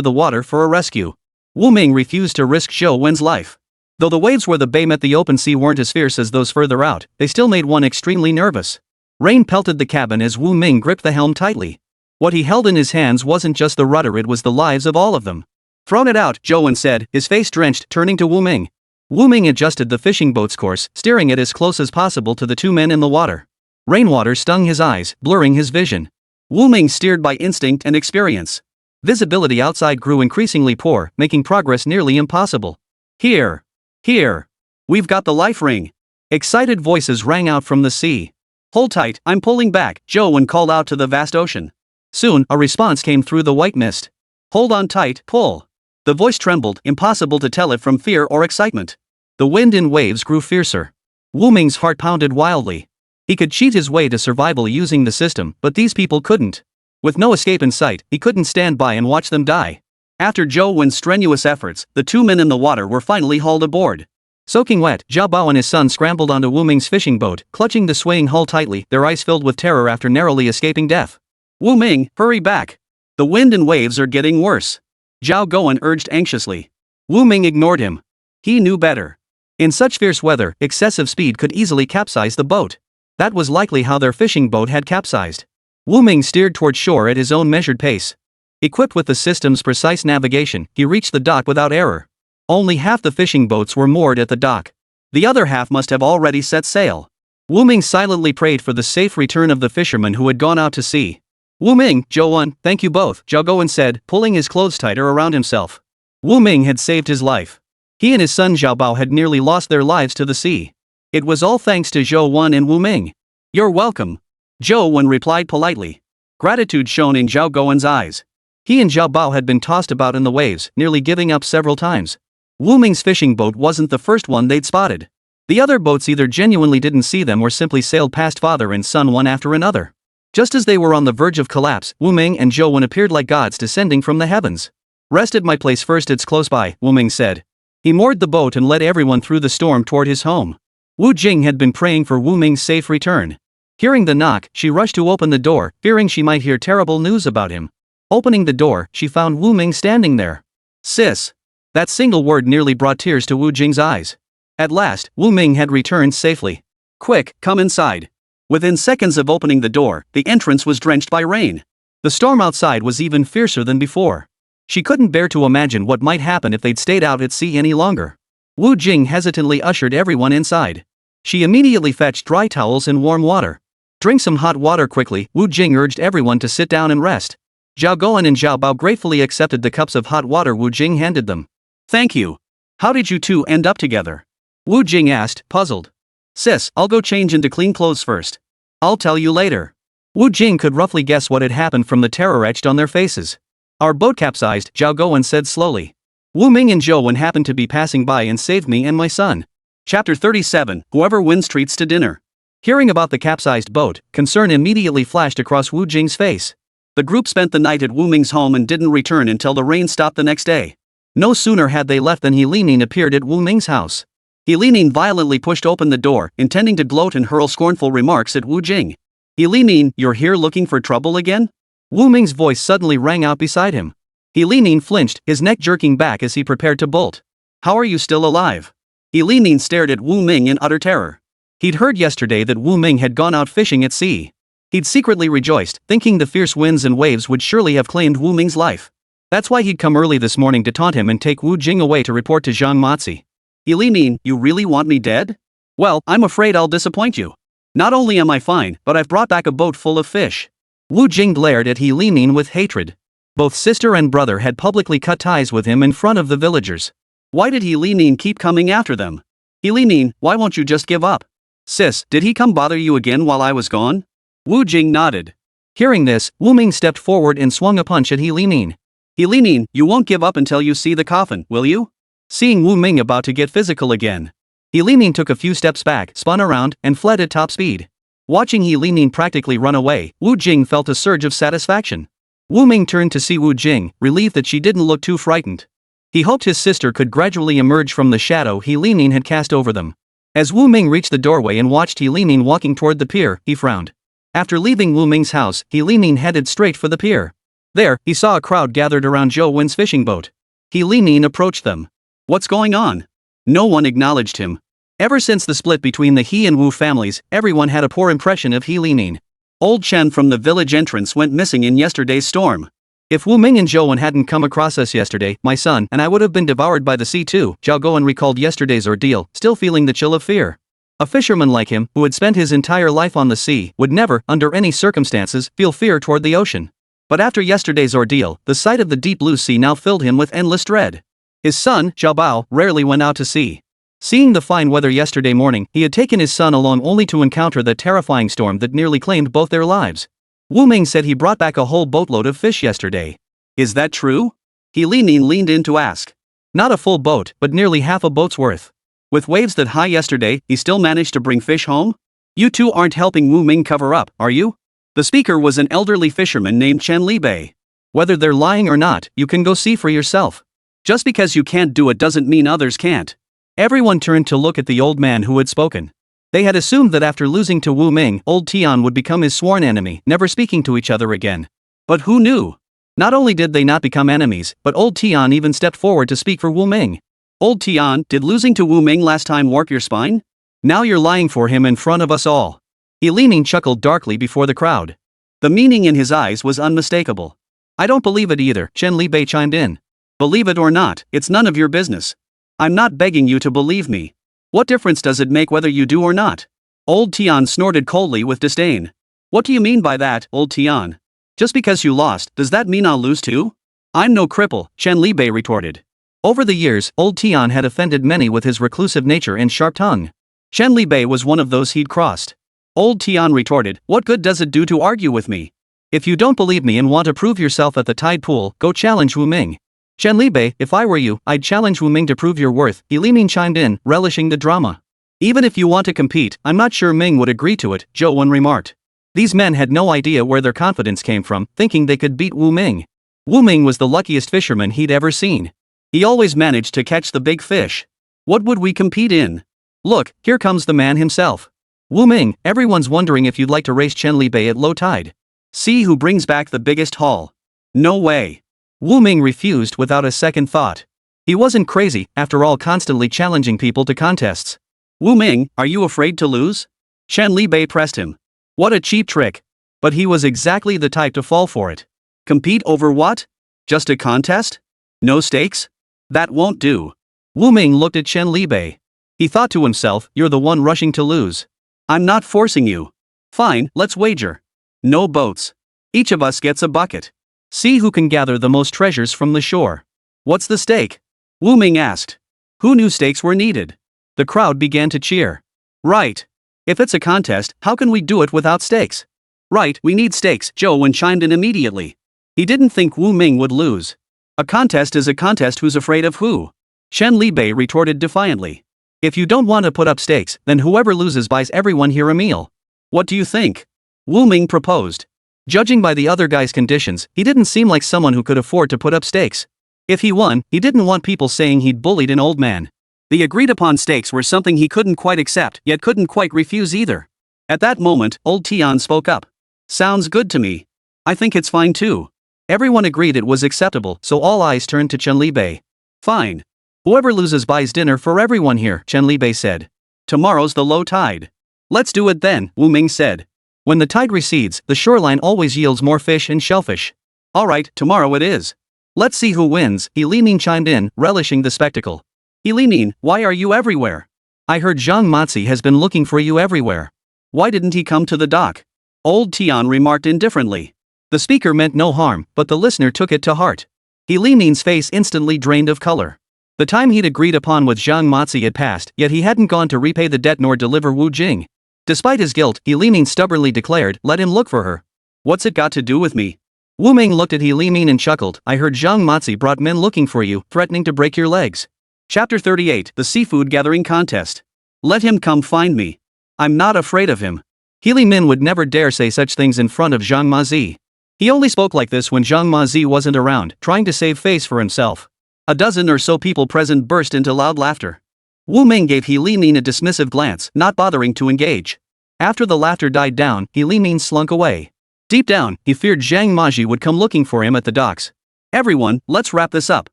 the water for a rescue. Wu Ming refused to risk Zhou's life. Though the waves where the bay met the open sea weren't as fierce as those further out, they still made one extremely nervous. Rain pelted the cabin as Wu Ming gripped the helm tightly. What he held in his hands wasn't just the rudder, it was the lives of all of them. "Thrown it out," Zhou said, his face drenched, turning to Wu Ming. Wu Ming adjusted the fishing boat's course, steering it as close as possible to the two men in the water. Rainwater stung his eyes, blurring his vision. Wu Ming steered by instinct and experience. Visibility outside grew increasingly poor, making progress nearly impossible. Here! Here! We've got the life ring! Excited voices rang out from the sea. "Hold tight, I'm pulling back," Zhou called out to the vast ocean. Soon, a response came through the white mist. "Hold on tight, pull." The voice trembled, impossible to tell it from fear or excitement. The wind in waves grew fiercer. Wu Ming's heart pounded wildly. He could cheat his way to survival using the system, but these people couldn't. With no escape in sight, he couldn't stand by and watch them die. After Zhou strenuous efforts, the two men in the water were finally hauled aboard. Soaking wet, Zhao Bao and his son scrambled onto Wu Ming's fishing boat, clutching the swaying hull tightly, their eyes filled with terror after narrowly escaping death. "Wu Ming, hurry back! The wind and waves are getting worse," Zhao Guan urged anxiously. Wu Ming ignored him. He knew better. In such fierce weather, excessive speed could easily capsize the boat. That was likely how their fishing boat had capsized. Wu Ming steered toward shore at his own measured pace. Equipped with the system's precise navigation, he reached the dock without error. Only half the fishing boats were moored at the dock. The other half must have already set sail. Wu Ming silently prayed for the safe return of the fishermen who had gone out to sea. "Wu Ming, Zhou, thank you both," Zhao Guan said, pulling his clothes tighter around himself. Wu Ming had saved his life. He and his son Zhao Bao had nearly lost their lives to the sea. It was all thanks to Zhou and Wu Ming. "You're welcome," Zhou replied politely. Gratitude shone in Zhao Guan's eyes. He and Zhao Bao had been tossed about in the waves, nearly giving up several times. Wu Ming's fishing boat wasn't the first one they'd spotted. The other boats either genuinely didn't see them or simply sailed past father and son one after another. Just as they were on the verge of collapse, Wu Ming and Zhou appeared like gods descending from the heavens. "Rest at my place first, it's close by," Wu Ming said. He moored the boat and led everyone through the storm toward his home. Wu Jing had been praying for Wu Ming's safe return. Hearing the knock, she rushed to open the door, fearing she might hear terrible news about him. Opening the door, she found Wu Ming standing there. "Sis." That single word nearly brought tears to Wu Jing's eyes. At last, Wu Ming had returned safely. "Quick, come inside." Within seconds of opening the door, the entrance was drenched by rain. The storm outside was even fiercer than before. She couldn't bear to imagine what might happen if they'd stayed out at sea any longer. Wu Jing hesitantly ushered everyone inside. She immediately fetched dry towels and warm water. "Drink some hot water quickly," Wu Jing urged everyone to sit down and rest. Zhao Guan and Zhao Bao gratefully accepted the cups of hot water Wu Jing handed them. "Thank you. How did you two end up together?" Wu Jing asked, puzzled. "Sis, I'll go change into clean clothes first. I'll tell you later." Wu Jing could roughly guess what had happened from the terror etched on their faces. "Our boat capsized," Zhao Guan said slowly. "Wu Ming and Zhou happened to be passing by and saved me and my son." Chapter 37, Whoever Wins Treats to Dinner. Hearing about the capsized boat, concern immediately flashed across Wu Jing's face. The group spent the night at Wu Ming's home and didn't return until the rain stopped the next day. No sooner had they left than He Limin appeared at Wu Ming's house. He Limin violently pushed open the door, intending to gloat and hurl scornful remarks at Wu Jing. "He Limin, you're here looking for trouble again?" Wu Ming's voice suddenly rang out beside him. He Limin flinched, his neck jerking back as he prepared to bolt. "How are you still alive?" He Limin stared at Wu Ming in utter terror. He'd heard yesterday that Wu Ming had gone out fishing at sea. He'd secretly rejoiced, thinking the fierce winds and waves would surely have claimed Wu Ming's life. That's why he'd come early this morning to taunt him and take Wu Jing away to report to Zhang Mazi. "He Limin, you really want me dead? Well, I'm afraid I'll disappoint you. Not only am I fine, but I've brought back a boat full of fish." Wu Jing glared at He Limin with hatred. Both sister and brother had publicly cut ties with him in front of the villagers. Why did He Limin keep coming after them? "He Limin, why won't you just give up?" "Sis, did he come bother you again while I was gone?" Wu Jing nodded. Hearing this, Wu Ming stepped forward and swung a punch at He Limin. "He Limin, you won't give up until you see the coffin, will you?" Seeing Wu Ming about to get physical again, He Limin took a few steps back, spun around, and fled at top speed. Watching He Limin practically run away, Wu Jing felt a surge of satisfaction. Wu Ming turned to see Wu Jing, relieved that she didn't look too frightened. He hoped his sister could gradually emerge from the shadow He Limin had cast over them. As Wu Ming reached the doorway and watched He Limin walking toward the pier, he frowned. After leaving Wu Ming's house, He Limin headed straight for the pier. There, he saw a crowd gathered around Zhou Wen's fishing boat. He Limin approached them. "What's going on?" No one acknowledged him. Ever since the split between the He and Wu families, everyone had a poor impression of He Limin. Old Chen from the village entrance went missing in yesterday's storm. If Wu Ming and Zhou hadn't come across us yesterday, my son and I would have been devoured by the sea too. Zhao Guan recalled yesterday's ordeal, still feeling the chill of fear. A fisherman like him, who had spent his entire life on the sea, would never, under any circumstances, feel fear toward the ocean. But after yesterday's ordeal, the sight of the deep blue sea now filled him with endless dread. His son, Zhao Bao, rarely went out to sea. Seeing the fine weather yesterday morning, he had taken his son along only to encounter the terrifying storm that nearly claimed both their lives. Wu Ming said he brought back a whole boatload of fish yesterday. Is that true? He leaned in to ask. Not a full boat, but nearly half a boat's worth. With waves that high yesterday, he still managed to bring fish home? You two aren't helping Wu Ming cover up, are you? The speaker was an elderly fisherman named Chen Libei. Whether they're lying or not, you can go see for yourself. Just because you can't do it doesn't mean others can't. Everyone turned to look at the old man who had spoken. They had assumed that after losing to Wu Ming, old Tian would become his sworn enemy, never speaking to each other again. But who knew? Not only did they not become enemies, but old Tian even stepped forward to speak for Wu Ming. Old Tian, did losing to Wu Ming last time warp your spine? Now you're lying for him in front of us all. He Limin chuckled darkly before the crowd. The meaning in his eyes was unmistakable. I don't believe it either, Chen Libei chimed in. Believe it or not, it's none of your business. I'm not begging you to believe me. What difference does it make whether you do or not? Old Tian snorted coldly with disdain. What do you mean by that, old Tian? Just because you lost, does that mean I'll lose too? I'm no cripple, Chen Libei retorted. Over the years, old Tian had offended many with his reclusive nature and sharp tongue. Chen Libei was one of those he'd crossed. Old Tian retorted, what good does it do to argue with me? If you don't believe me and want to prove yourself at the tide pool, go challenge Wu Ming. Chen Libei, if I were you, I'd challenge Wu Ming to prove your worth, He Limin chimed in, relishing the drama. Even if you want to compete, I'm not sure Ming would agree to it, Zhou Wen remarked. These men had no idea where their confidence came from, thinking they could beat Wu Ming. Wu Ming was the luckiest fisherman he'd ever seen. He always managed to catch the big fish. What would we compete in? Look, here comes the man himself. Wu Ming, everyone's wondering if you'd like to race Chen Libei at low tide. See who brings back the biggest haul. No way. Wu Ming refused without a second thought. He wasn't crazy, after all, constantly challenging people to contests. Wu Ming, are you afraid to lose? Chen Libei pressed him. What a cheap trick. But he was exactly the type to fall for it. Compete over what? Just a contest? No stakes? That won't do. Wu Ming looked at Chen Libei. He thought to himself, you're the one rushing to lose. I'm not forcing you. Fine, let's wager. No boats. Each of us gets a bucket. See who can gather the most treasures from the shore. What's the stake? Wu Ming asked. Who knew stakes were needed? The crowd began to cheer. Right. If it's a contest, how can we do it without stakes? Right, we need stakes, Zhou Wen chimed in immediately. He didn't think Wu Ming would lose. A contest is a contest, who's afraid of who? Chen Libei retorted defiantly. If you don't want to put up stakes, then whoever loses buys everyone here a meal. What do you think? Wu Ming proposed. Judging by the other guy's conditions, he didn't seem like someone who could afford to put up stakes. If he won, he didn't want people saying he'd bullied an old man. The agreed upon stakes were something he couldn't quite accept, yet couldn't quite refuse either. At that moment, old Tian spoke up. Sounds good to me. I think it's fine too. Everyone agreed it was acceptable, so all eyes turned to Chen Libei. Fine. Whoever loses buys dinner for everyone here, Chen Libei said. Tomorrow's the low tide. Let's do it then, Wu Ming said. When the tide recedes, the shoreline always yields more fish and shellfish. Alright, tomorrow it is. Let's see who wins, He Limin chimed in, relishing the spectacle. He Limin, why are you everywhere? I heard Zhang Mazi has been looking for you everywhere. Why didn't he come to the dock? Old Tian remarked indifferently. The speaker meant no harm, but the listener took it to heart. He Limin's face instantly drained of color. The time he'd agreed upon with Zhang Mazi had passed, yet he hadn't gone to repay the debt nor deliver Wu Jing. Despite his guilt, He Limin stubbornly declared, let him look for her. What's it got to do with me? Wu Ming looked at He Limin and chuckled, I heard Zhang Mazi brought men looking for you, threatening to break your legs. Chapter 38, The Seafood Gathering Contest. Let him come find me. I'm not afraid of him. He Limin would never dare say such things in front of Zhang Mazi. He only spoke like this when Zhang Mazi wasn't around, trying to save face for himself. A dozen or so people present burst into loud laughter. Wu Ming gave He Limin a dismissive glance, not bothering to engage. After the laughter died down, He Limin slunk away. Deep down, he feared Zhang Mazi would come looking for him at the docks. Everyone, let's wrap this up.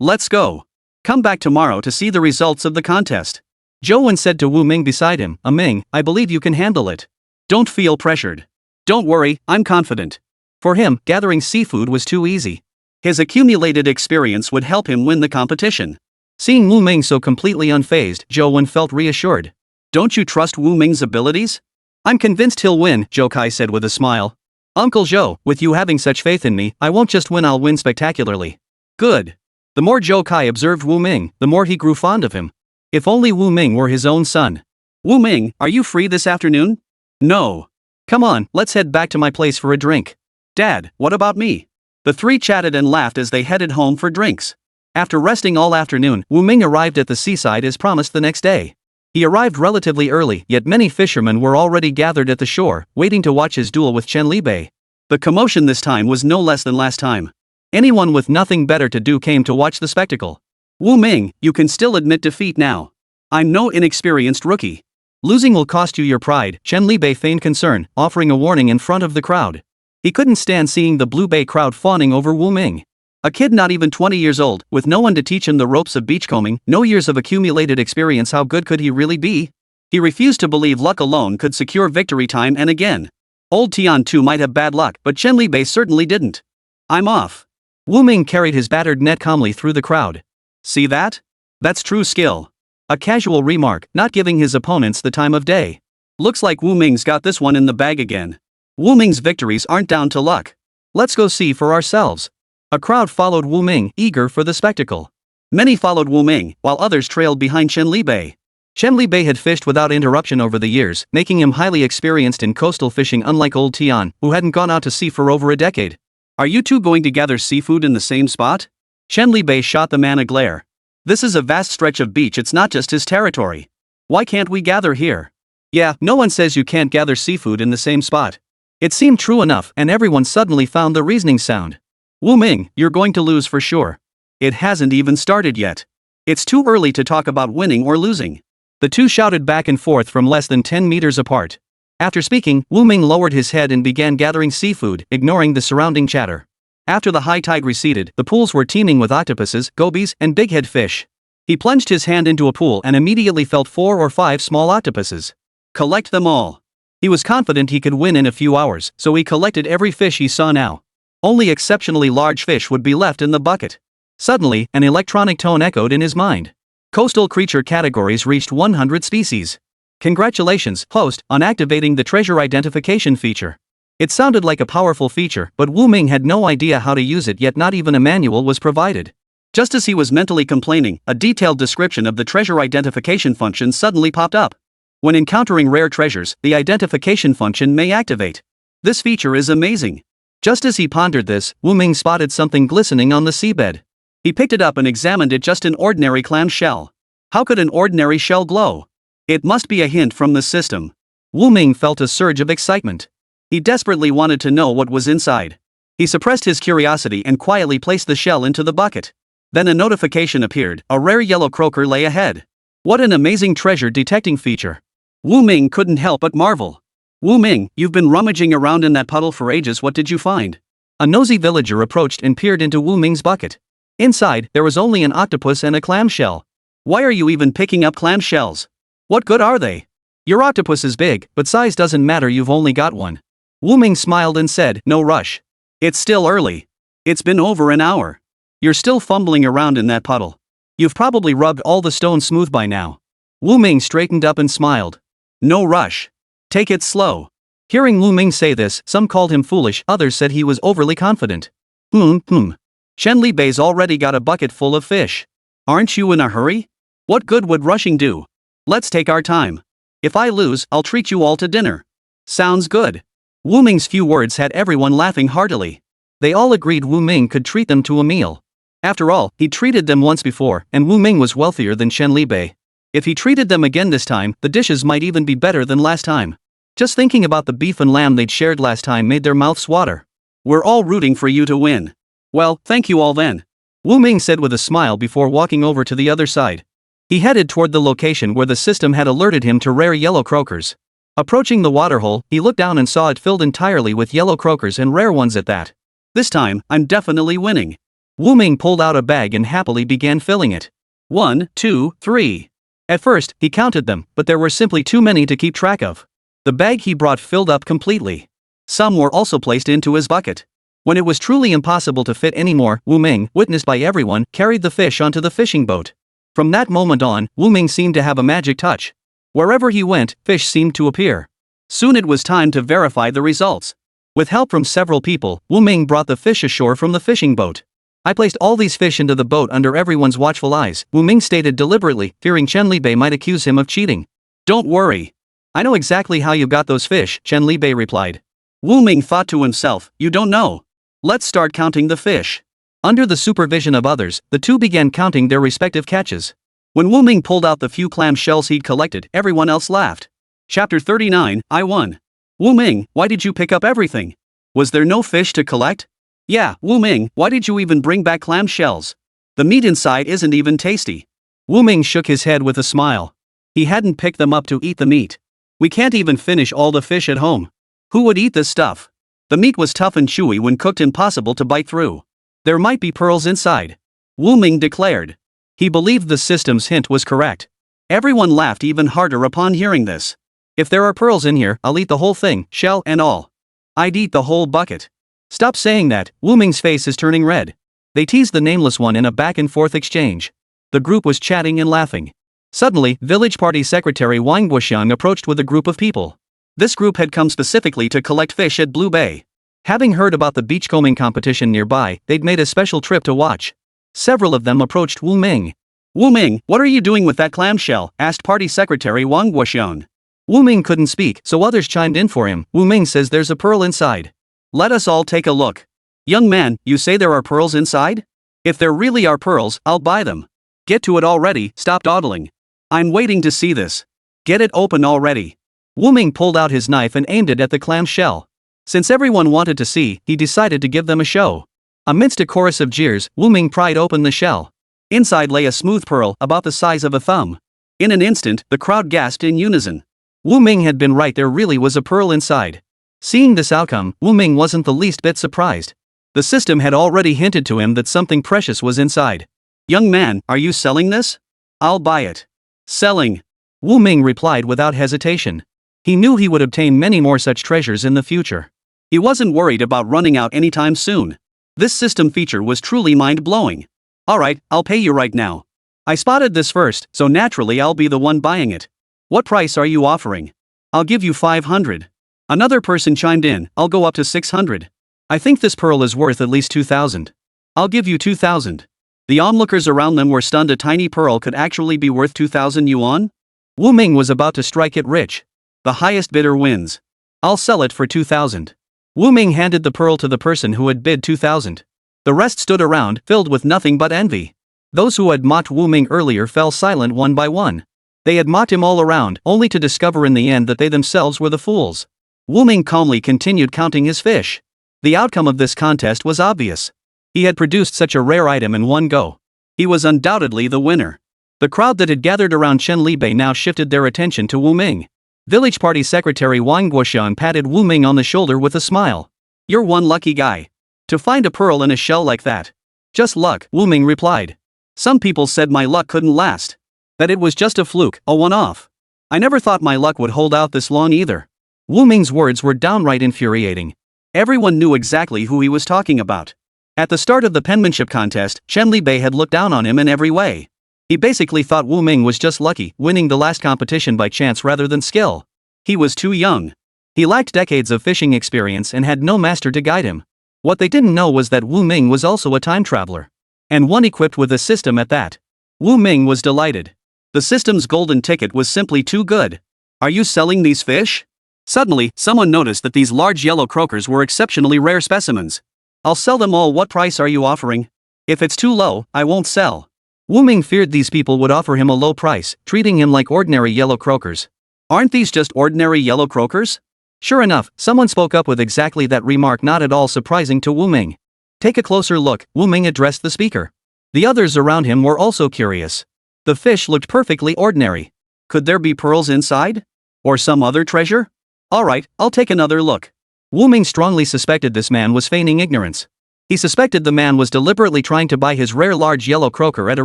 Let's go. Come back tomorrow to see the results of the contest. Zhou Wen said to Wu Ming beside him, Ming, I believe you can handle it. Don't feel pressured. Don't worry, I'm confident. For him, gathering seafood was too easy. His accumulated experience would help him win the competition. Seeing Wu Ming so completely unfazed, Zhou Wen felt reassured. Don't you trust Wu Ming's abilities? I'm convinced he'll win, Zhou Kai said with a smile. Uncle Zhou, with you having such faith in me, I won't just win, I'll win spectacularly. Good. The more Zhou Kai observed Wu Ming, the more he grew fond of him. If only Wu Ming were his own son. Wu Ming, are you free this afternoon? No. Come on, let's head back to my place for a drink. Dad, what about me? The three chatted and laughed as they headed home for drinks. After resting all afternoon, Wu Ming arrived at the seaside as promised the next day. He arrived relatively early, yet many fishermen were already gathered at the shore, waiting to watch his duel with Chen Libei. The commotion this time was no less than last time. Anyone with nothing better to do came to watch the spectacle. Wu Ming, you can still admit defeat now. I'm no inexperienced rookie. Losing will cost you your pride, Chen Libei feigned concern, offering a warning in front of the crowd. He couldn't stand seeing the Blue Bay crowd fawning over Wu Ming. A kid not even 20 years old, with no one to teach him the ropes of beachcombing, no years of accumulated experience, how good could he really be? He refused to believe luck alone could secure victory time and again. Old Tian too might have bad luck, but Chen Libei certainly didn't. I'm off. Wu Ming carried his battered net calmly through the crowd. See that? That's true skill. A casual remark, not giving his opponents the time of day. Looks like Wu Ming's got this one in the bag again. Wu Ming's victories aren't down to luck. Let's go see for ourselves. A crowd followed Wu Ming, eager for the spectacle. Many followed Wu Ming, while others trailed behind Chen Libei. Chen Libei had fished without interruption over the years, making him highly experienced in coastal fishing, unlike old Tian, who hadn't gone out to sea for over a decade. Are you two going to gather seafood in the same spot? Chen Libei shot the man a glare. This is a vast stretch of beach, it's not just his territory. Why can't we gather here? Yeah, no one says you can't gather seafood in the same spot. It seemed true enough, and everyone suddenly found the reasoning sound. Wu Ming, you're going to lose for sure. It hasn't even started yet. It's too early to talk about winning or losing. The two shouted back and forth from less than 10 meters apart. After speaking, Wu Ming lowered his head and began gathering seafood, ignoring the surrounding chatter. After the high tide receded, the pools were teeming with octopuses, gobies, and bighead fish. He plunged his hand into a pool and immediately felt 4 or 5 small octopuses. Collect them all. He was confident he could win in a few hours, so he collected every fish he saw now. Only exceptionally large fish would be left in the bucket. Suddenly, an electronic tone echoed in his mind. Coastal creature categories reached 100 species. Congratulations, host, on activating the treasure identification feature. It sounded like a powerful feature, but Wu Ming had no idea how to use it, yet not even a manual was provided. Just as he was mentally complaining, a detailed description of the treasure identification function suddenly popped up. When encountering rare treasures, the identification function may activate. This feature is amazing. Just as he pondered this, Wu Ming spotted something glistening on the seabed. He picked it up and examined it. Just an ordinary clam shell. How could an ordinary shell glow? It must be a hint from the system. Wu Ming felt a surge of excitement. He desperately wanted to know what was inside. He suppressed his curiosity and quietly placed the shell into the bucket. Then a notification appeared, a rare yellow croaker lay ahead. What an amazing treasure detecting feature. Wu Ming couldn't help but marvel. Wu Ming, you've been rummaging around in that puddle for ages, what did you find? A nosy villager approached and peered into Wu Ming's bucket. Inside, there was only an octopus and a clamshell. Why are you even picking up clamshells? What good are they? Your octopus is big, but size doesn't matter, you've only got one. Wu Ming smiled and said, no rush. It's still early. It's been over an hour. You're still fumbling around in that puddle. You've probably rubbed all the stones smooth by now. Wu Ming straightened up and smiled. No rush. Take it slow. Hearing Wu Ming say this, some called him foolish, others said he was overly confident. Chen Libei's already got a bucket full of fish. Aren't you in a hurry? What good would rushing do? Let's take our time. If I lose, I'll treat you all to dinner. Sounds good. Wu Ming's few words had everyone laughing heartily. They all agreed Wu Ming could treat them to a meal. After all, he treated them once before, and Wu Ming was wealthier than Chen Libei. If he treated them again this time, the dishes might even be better than last time. Just thinking about the beef and lamb they'd shared last time made their mouths water. We're all rooting for you to win. Well, thank you all then. Wu Ming said with a smile before walking over to the other side. He headed toward the location where the system had alerted him to rare yellow croakers. Approaching the waterhole, he looked down and saw it filled entirely with yellow croakers, and rare ones at that. This time, I'm definitely winning. Wu Ming pulled out a bag and happily began filling it. 1, 2, 3. At first, he counted them, but there were simply too many to keep track of. The bag he brought filled up completely. Some were also placed into his bucket. When it was truly impossible to fit any more, Wu Ming, witnessed by everyone, carried the fish onto the fishing boat. From that moment on, Wu Ming seemed to have a magic touch. Wherever he went, fish seemed to appear. Soon it was time to verify the results. With help from several people, Wu Ming brought the fish ashore from the fishing boat. I placed all these fish into the boat under everyone's watchful eyes, Wu Ming stated deliberately, fearing Chen Libei might accuse him of cheating. Don't worry. I know exactly how you got those fish, Chen Libei replied. Wu Ming thought to himself, you don't know. Let's start counting the fish. Under the supervision of others, the two began counting their respective catches. When Wu Ming pulled out the few clam shells he'd collected, everyone else laughed. Chapter 39, I won. Wu Ming, why did you pick up everything? Was there no fish to collect? Yeah, Wu Ming, why did you even bring back clam shells? The meat inside isn't even tasty. Wu Ming shook his head with a smile. He hadn't picked them up to eat the meat. We can't even finish all the fish at home. Who would eat this stuff? The meat was tough and chewy when cooked, impossible to bite through. There might be pearls inside. Wu Ming declared. He believed the system's hint was correct. Everyone laughed even harder upon hearing this. If there are pearls in here, I'll eat the whole thing, shell and all. I'd eat the whole bucket. Stop saying that, Wu Ming's face is turning red. They teased the nameless one in a back-and-forth exchange. The group was chatting and laughing. Suddenly, village party secretary Wang Guoxiang approached with a group of people. This group had come specifically to collect fish at Blue Bay. Having heard about the beachcombing competition nearby, they'd made a special trip to watch. Several of them approached Wu Ming. Wu Ming, what are you doing with that clamshell? Asked party secretary Wang Guoxiang. Wu Ming couldn't speak, so others chimed in for him. Wu Ming says there's a pearl inside. Let us all take a look. Young man, you say there are pearls inside? If there really are pearls, I'll buy them. Get to it already, stop dawdling. I'm waiting to see this. Get it open already. Wu Ming pulled out his knife and aimed it at the clam shell. Since everyone wanted to see, he decided to give them a show. Amidst a chorus of jeers, Wu Ming pried open the shell. Inside lay a smooth pearl about the size of a thumb. In an instant, the crowd gasped in unison. Wu Ming had been right, there really was a pearl inside. Seeing this outcome, Wu Ming wasn't the least bit surprised. The system had already hinted to him that something precious was inside. Young man, are you selling this? I'll buy it. Selling. Wu Ming replied without hesitation. He knew he would obtain many more such treasures in the future. He wasn't worried about running out anytime soon. This system feature was truly mind-blowing. Alright, I'll pay you right now. I spotted this first, so naturally I'll be the one buying it. What price are you offering? I'll give you 500. Another person chimed in, I'll go up to 600. I think this pearl is worth at least 2,000. I'll give you 2,000. The onlookers around them were stunned. A tiny pearl could actually be worth 2,000 yuan? Wu Ming was about to strike it rich. The highest bidder wins. I'll sell it for 2,000. Wu Ming handed the pearl to the person who had bid 2,000. The rest stood around, filled with nothing but envy. Those who had mocked Wu Ming earlier fell silent one by one. They had mocked him all around, only to discover in the end that they themselves were the fools. Wu Ming calmly continued counting his fish. The outcome of this contest was obvious. He had produced such a rare item in one go. He was undoubtedly the winner. The crowd that had gathered around Chen Libei now shifted their attention to Wu Ming. Village party secretary Wang Guoxiang patted Wu Ming on the shoulder with a smile. You're one lucky guy. To find a pearl in a shell like that. Just luck, Wu Ming replied. Some people said my luck couldn't last. That it was just a fluke, a one-off. I never thought my luck would hold out this long either. Wu Ming's words were downright infuriating. Everyone knew exactly who he was talking about. At the start of the penmanship contest, Chen Libei had looked down on him in every way. He basically thought Wu Ming was just lucky, winning the last competition by chance rather than skill. He was too young. He lacked decades of fishing experience and had no master to guide him. What they didn't know was that Wu Ming was also a time traveler. And one equipped with a system at that. Wu Ming was delighted. The system's golden ticket was simply too good. Are you selling these fish? Suddenly, someone noticed that these large yellow croakers were exceptionally rare specimens. I'll sell them all. What price are you offering? If it's too low, I won't sell. Wu Ming feared these people would offer him a low price, treating him like ordinary yellow croakers. Aren't these just ordinary yellow croakers? Sure enough, someone spoke up with exactly that remark, not at all surprising to Wu Ming. Take a closer look, Wu Ming addressed the speaker. The others around him were also curious. The fish looked perfectly ordinary. Could there be pearls inside? Or some other treasure? Alright, I'll take another look. Wu Ming strongly suspected this man was feigning ignorance. He suspected the man was deliberately trying to buy his rare large yellow croaker at a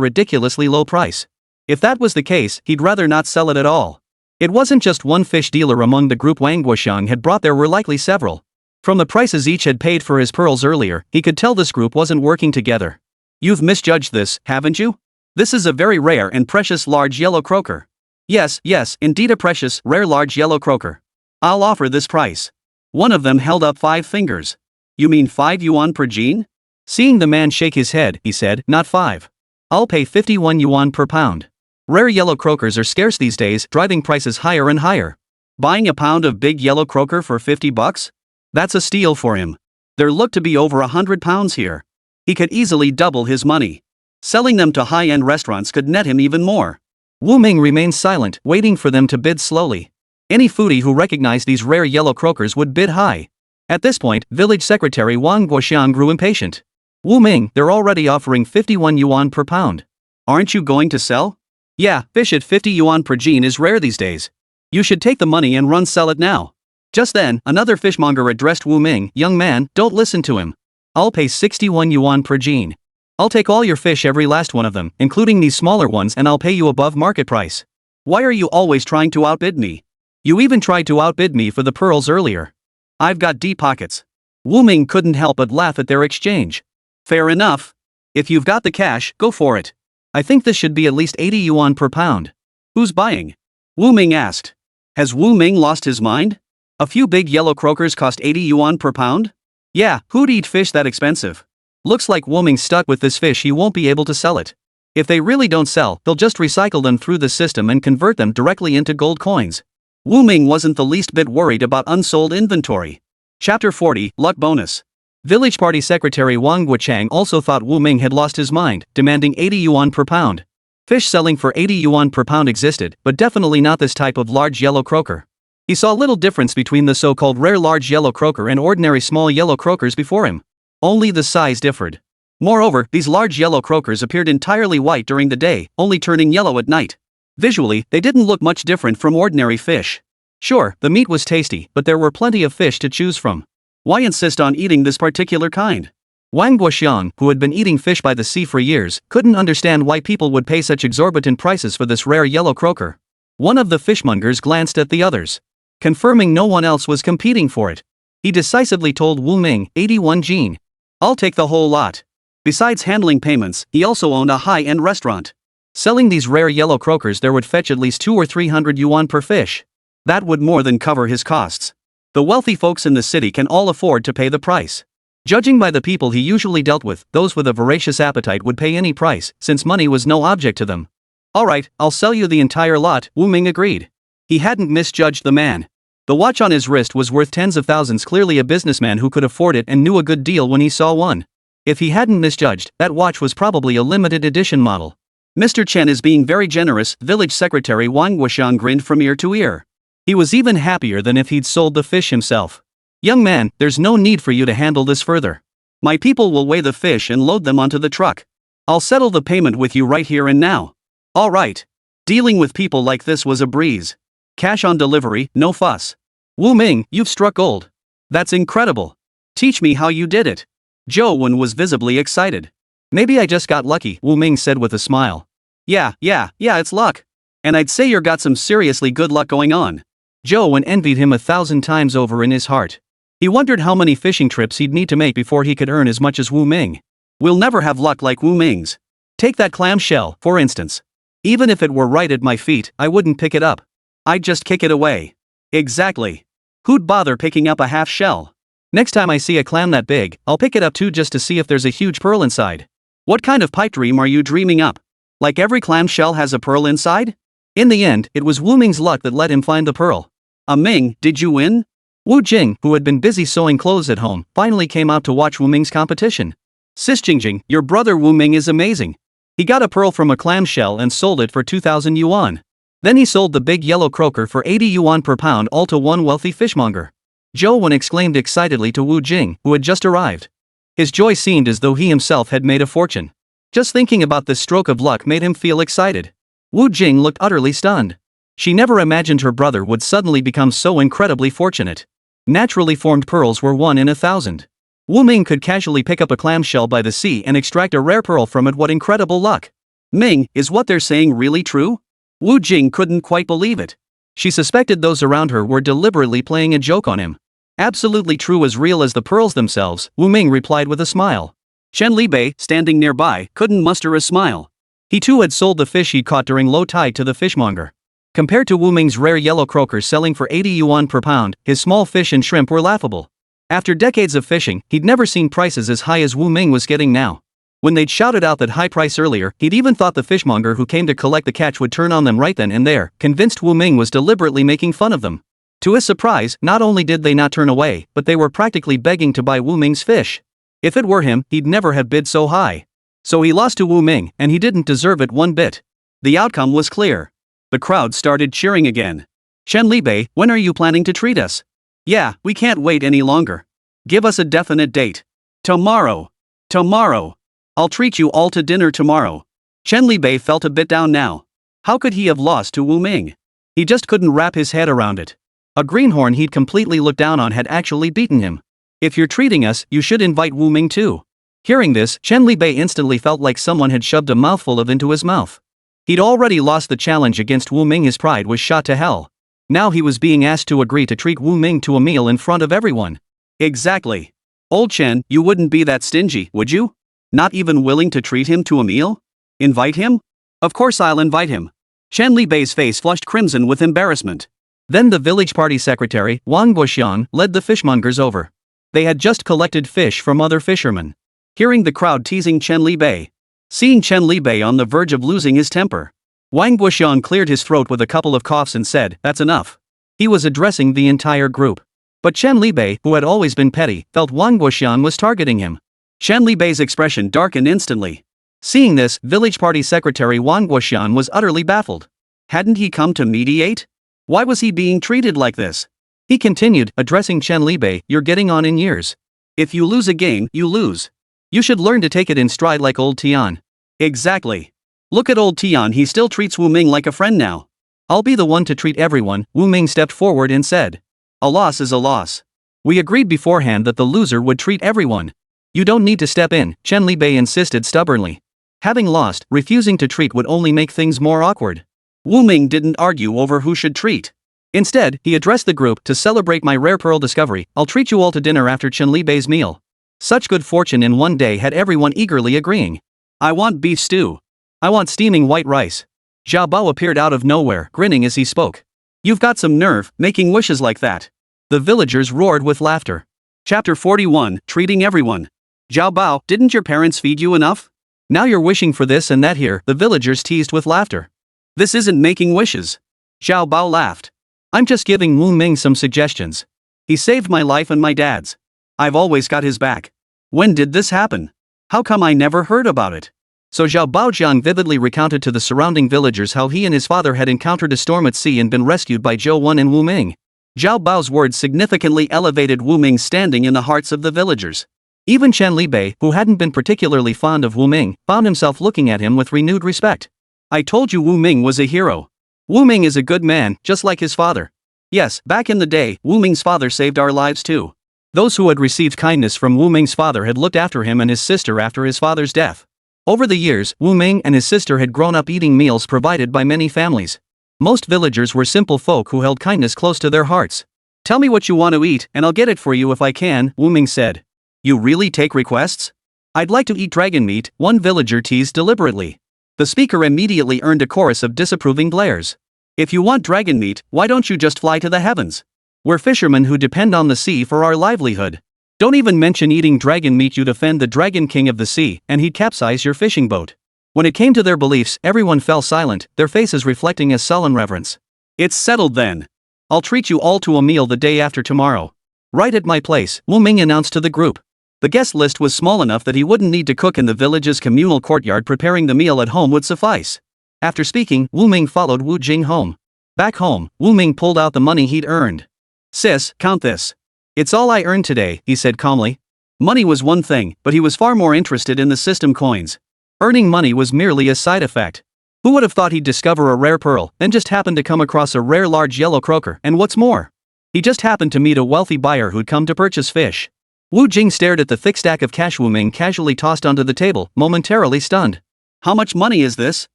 ridiculously low price. If that was the case, he'd rather not sell it at all. It wasn't just one fish dealer among the group Wangguoxiang had brought, there were likely several. From the prices each had paid for his pearls earlier, he could tell this group wasn't working together. You've misjudged this, haven't you? This is a very rare and precious large yellow croaker. Yes, indeed a precious, rare large yellow croaker. I'll offer this price. One of them held up 5 fingers. You mean 5 yuan per gene? Seeing the man shake his head, he said, not 5. I'll pay 51 yuan per pound. Rare yellow croakers are scarce these days, driving prices higher and higher. Buying a pound of big yellow croaker for 50 bucks? That's a steal for him. There looked to be over 100 pounds here. He could easily double his money. Selling them to high-end restaurants could net him even more. Wu Ming remained silent, waiting for them to bid slowly. Any foodie who recognized these rare yellow croakers would bid high. At this point, village secretary Wang Guoxiang grew impatient. Wu Ming, they're already offering 51 yuan per pound. Aren't you going to sell? Yeah, fish at 50 yuan per gene is rare these days. You should take the money and run sell it now. Just then, another fishmonger addressed Wu Ming, young man, don't listen to him. I'll pay 61 yuan per gene. I'll take all your fish, every last one of them, including these smaller ones, and I'll pay you above market price. Why are you always trying to outbid me? You even tried to outbid me for the pearls earlier. I've got deep pockets. Wu Ming couldn't help but laugh at their exchange. Fair enough. If you've got the cash, go for it. I think this should be at least 80 yuan per pound. Who's buying? Wu Ming asked. Has Wu Ming lost his mind? A few big yellow croakers cost 80 yuan per pound? Yeah, who'd eat fish that expensive? Looks like Wu Ming's stuck with this fish, he won't be able to sell it. If they really don't sell, they'll just recycle them through the system and convert them directly into gold coins. Wu Ming wasn't the least bit worried about unsold inventory. Chapter 40, Luck Bonus. Village party secretary Wang Guoqiang also thought Wu Ming had lost his mind, demanding 80 yuan per pound. Fish selling for 80 yuan per pound existed, but definitely not this type of large yellow croaker. He saw little difference between the so-called rare large yellow croaker and ordinary small yellow croakers before him. Only the size differed. Moreover, these large yellow croakers appeared entirely white during the day, only turning yellow at night. Visually, they didn't look much different from ordinary fish. Sure, the meat was tasty, but there were plenty of fish to choose from. Why insist on eating this particular kind? Wang Guoxiang, who had been eating fish by the sea for years, couldn't understand why people would pay such exorbitant prices for this rare yellow croaker. One of the fishmongers glanced at the others. Confirming no one else was competing for it, he decisively told Wu Ming, 81 jin. I'll take the whole lot. Besides handling payments, he also owned a high-end restaurant. Selling these rare yellow croakers there would fetch at least 200 or 300 yuan per fish. That would more than cover his costs. The wealthy folks in the city can all afford to pay the price. Judging by the people he usually dealt with, those with a voracious appetite would pay any price, since money was no object to them. Alright, I'll sell you the entire lot, Wu Ming agreed. He hadn't misjudged the man. The watch on his wrist was worth tens of thousands, clearly a businessman who could afford it and knew a good deal when he saw one. If he hadn't misjudged, that watch was probably a limited edition model. Mr. Chen is being very generous, village secretary Wang Guoxiang grinned from ear to ear. He was even happier than if he'd sold the fish himself. Young man, there's no need for you to handle this further. My people will weigh the fish and load them onto the truck. I'll settle the payment with you right here and now. All right. Dealing with people like this was a breeze. Cash on delivery, no fuss. Wu Ming, you've struck gold. That's incredible. Teach me how you did it. Zhou Wen was visibly excited. Maybe I just got lucky, Wu Ming said with a smile. Yeah, it's luck. And I'd say you're got some seriously good luck going on. Zhou Wen envied him 1,000 times over in his heart. He wondered how many fishing trips he'd need to make before he could earn as much as Wu Ming. We'll never have luck like Wu Ming's. Take that clam shell, for instance. Even if it were right at my feet, I wouldn't pick it up. I'd just kick it away. Exactly. Who'd bother picking up a half shell? Next time I see a clam that big, I'll pick it up too just to see if there's a huge pearl inside. What kind of pipe dream are you dreaming up? Like every clam shell has a pearl inside? In the end, it was Wu Ming's luck that let him find the pearl. Ming, did you win? Wu Jing, who had been busy sewing clothes at home, finally came out to watch Wu Ming's competition. Sis Jingjing, your brother Wu Ming is amazing. He got a pearl from a clamshell and sold it for 2,000 yuan. Then he sold the big yellow croaker for 80 yuan per pound all to one wealthy fishmonger. Zhou Wen exclaimed excitedly to Wu Jing, who had just arrived. His joy seemed as though he himself had made a fortune. Just thinking about this stroke of luck made him feel excited. Wu Jing looked utterly stunned. She never imagined her brother would suddenly become so incredibly fortunate. Naturally formed pearls were 1 in 1,000. Wu Ming could casually pick up a clamshell by the sea and extract a rare pearl from it. What incredible luck! Ming, is what they're saying really true? Wu Jing couldn't quite believe it. She suspected those around her were deliberately playing a joke on him. Absolutely true, as real as the pearls themselves, Wu Ming replied with a smile. Chen Libei, standing nearby, couldn't muster a smile. He too had sold the fish he'd caught during low tide to the fishmonger. Compared to Wu Ming's rare yellow croakers selling for 80 yuan per pound, his small fish and shrimp were laughable. After decades of fishing, he'd never seen prices as high as Wu Ming was getting now. When they'd shouted out that high price earlier, he'd even thought the fishmonger who came to collect the catch would turn on them right then and there, convinced Wu Ming was deliberately making fun of them. To his surprise, not only did they not turn away, but they were practically begging to buy Wu Ming's fish. If it were him, he'd never have bid so high. So he lost to Wu Ming, and he didn't deserve it one bit. The outcome was clear. The crowd started cheering again. Chen Libei, when are you planning to treat us? Yeah, we can't wait any longer. Give us a definite date. Tomorrow. Tomorrow. I'll treat you all to dinner tomorrow. Chen Libei felt a bit down now. How could he have lost to Wu Ming? He just couldn't wrap his head around it. A greenhorn he'd completely looked down on had actually beaten him. If you're treating us, you should invite Wu Ming too. Hearing this, Chen Libei instantly felt like someone had shoved a mouthful of into his mouth. He'd already lost the challenge against Wu Ming, his pride was shot to hell. Now he was being asked to agree to treat Wu Ming to a meal in front of everyone. Exactly. Old Chen, you wouldn't be that stingy, would you? Not even willing to treat him to a meal? Invite him? Of course I'll invite him. Chen Libei's face flushed crimson with embarrassment. Then the village party secretary, Wang Guoxian, led the fishmongers over. They had just collected fish from other fishermen. Hearing the crowd teasing Chen Libei, seeing Chen Libei on the verge of losing his temper, Wang Guoxian cleared his throat with a couple of coughs and said, "That's enough." He was addressing the entire group. But Chen Libei, who had always been petty, felt Wang Guoxian was targeting him. Chen Libei's expression darkened instantly. Seeing this, village party secretary Wang Guoxian was utterly baffled. Hadn't he come to mediate? Why was he being treated like this? He continued, addressing Chen Libei, "You're getting on in years. If you lose a game, you lose. You should learn to take it in stride like old Tian." Exactly. Look at old Tian, he still treats Wu Ming like a friend now. "I'll be the one to treat everyone," Wu Ming stepped forward and said. "A loss is a loss. We agreed beforehand that the loser would treat everyone. You don't need to step in," Chen Libei insisted stubbornly. Having lost, refusing to treat would only make things more awkward. Wu Ming didn't argue over who should treat. Instead, he addressed the group. "To celebrate my rare pearl discovery, I'll treat you all to dinner after Chen Libei's meal." Such good fortune in one day had everyone eagerly agreeing. "I want beef stew. I want steaming white rice." Zhao Bao appeared out of nowhere, grinning as he spoke. "You've got some nerve, making wishes like that." The villagers roared with laughter. Chapter 41, Treating Everyone. "Zhao Bao, didn't your parents feed you enough? Now you're wishing for this and that here," the villagers teased with laughter. "This isn't making wishes." Zhao Bao laughed. "I'm just giving Wu Ming some suggestions. He saved my life and my dad's. I've always got his back. When did this happen? How come I never heard about it?" So Zhao Baojiang vividly recounted to the surrounding villagers how he and his father had encountered a storm at sea and been rescued by Zhou Wen and Wu Ming. Zhao Bao's words significantly elevated Wu Ming's standing in the hearts of the villagers. Even Chen Libei, who hadn't been particularly fond of Wu Ming, found himself looking at him with renewed respect. "I told you Wu Ming was a hero. Wu Ming is a good man, just like his father. Yes, back in the day, Wu Ming's father saved our lives too." Those who had received kindness from Wu Ming's father had looked after him and his sister after his father's death. Over the years, Wu Ming and his sister had grown up eating meals provided by many families. Most villagers were simple folk who held kindness close to their hearts. "Tell me what you want to eat and I'll get it for you if I can," Wu Ming said. "You really take requests?" "I'd like to eat dragon meat," one villager teased deliberately. The speaker immediately earned a chorus of disapproving glares. "If you want dragon meat, why don't you just fly to the heavens? We're fishermen who depend on the sea for our livelihood. Don't even mention eating dragon meat, you'd offend the dragon king of the sea, and he'd capsize your fishing boat." When it came to their beliefs, everyone fell silent, their faces reflecting a sullen reverence. "It's settled then. I'll treat you all to a meal the day after tomorrow. Right at my place," Wu Ming announced to the group. The guest list was small enough that he wouldn't need to cook in the village's communal courtyard. Preparing the meal at home would suffice. After speaking, Wu Ming followed Wu Jing home. Back home, Wu Ming pulled out the money he'd earned. "Sis, count this. It's all I earned today," he said calmly. Money was one thing, but he was far more interested in the system coins. Earning money was merely a side effect. Who would have thought he'd discover a rare pearl, then just happened to come across a rare large yellow croaker, and what's more, he just happened to meet a wealthy buyer who'd come to purchase fish. Wu Jing stared at the thick stack of cash Wu Ming casually tossed onto the table, momentarily stunned. How much money is this?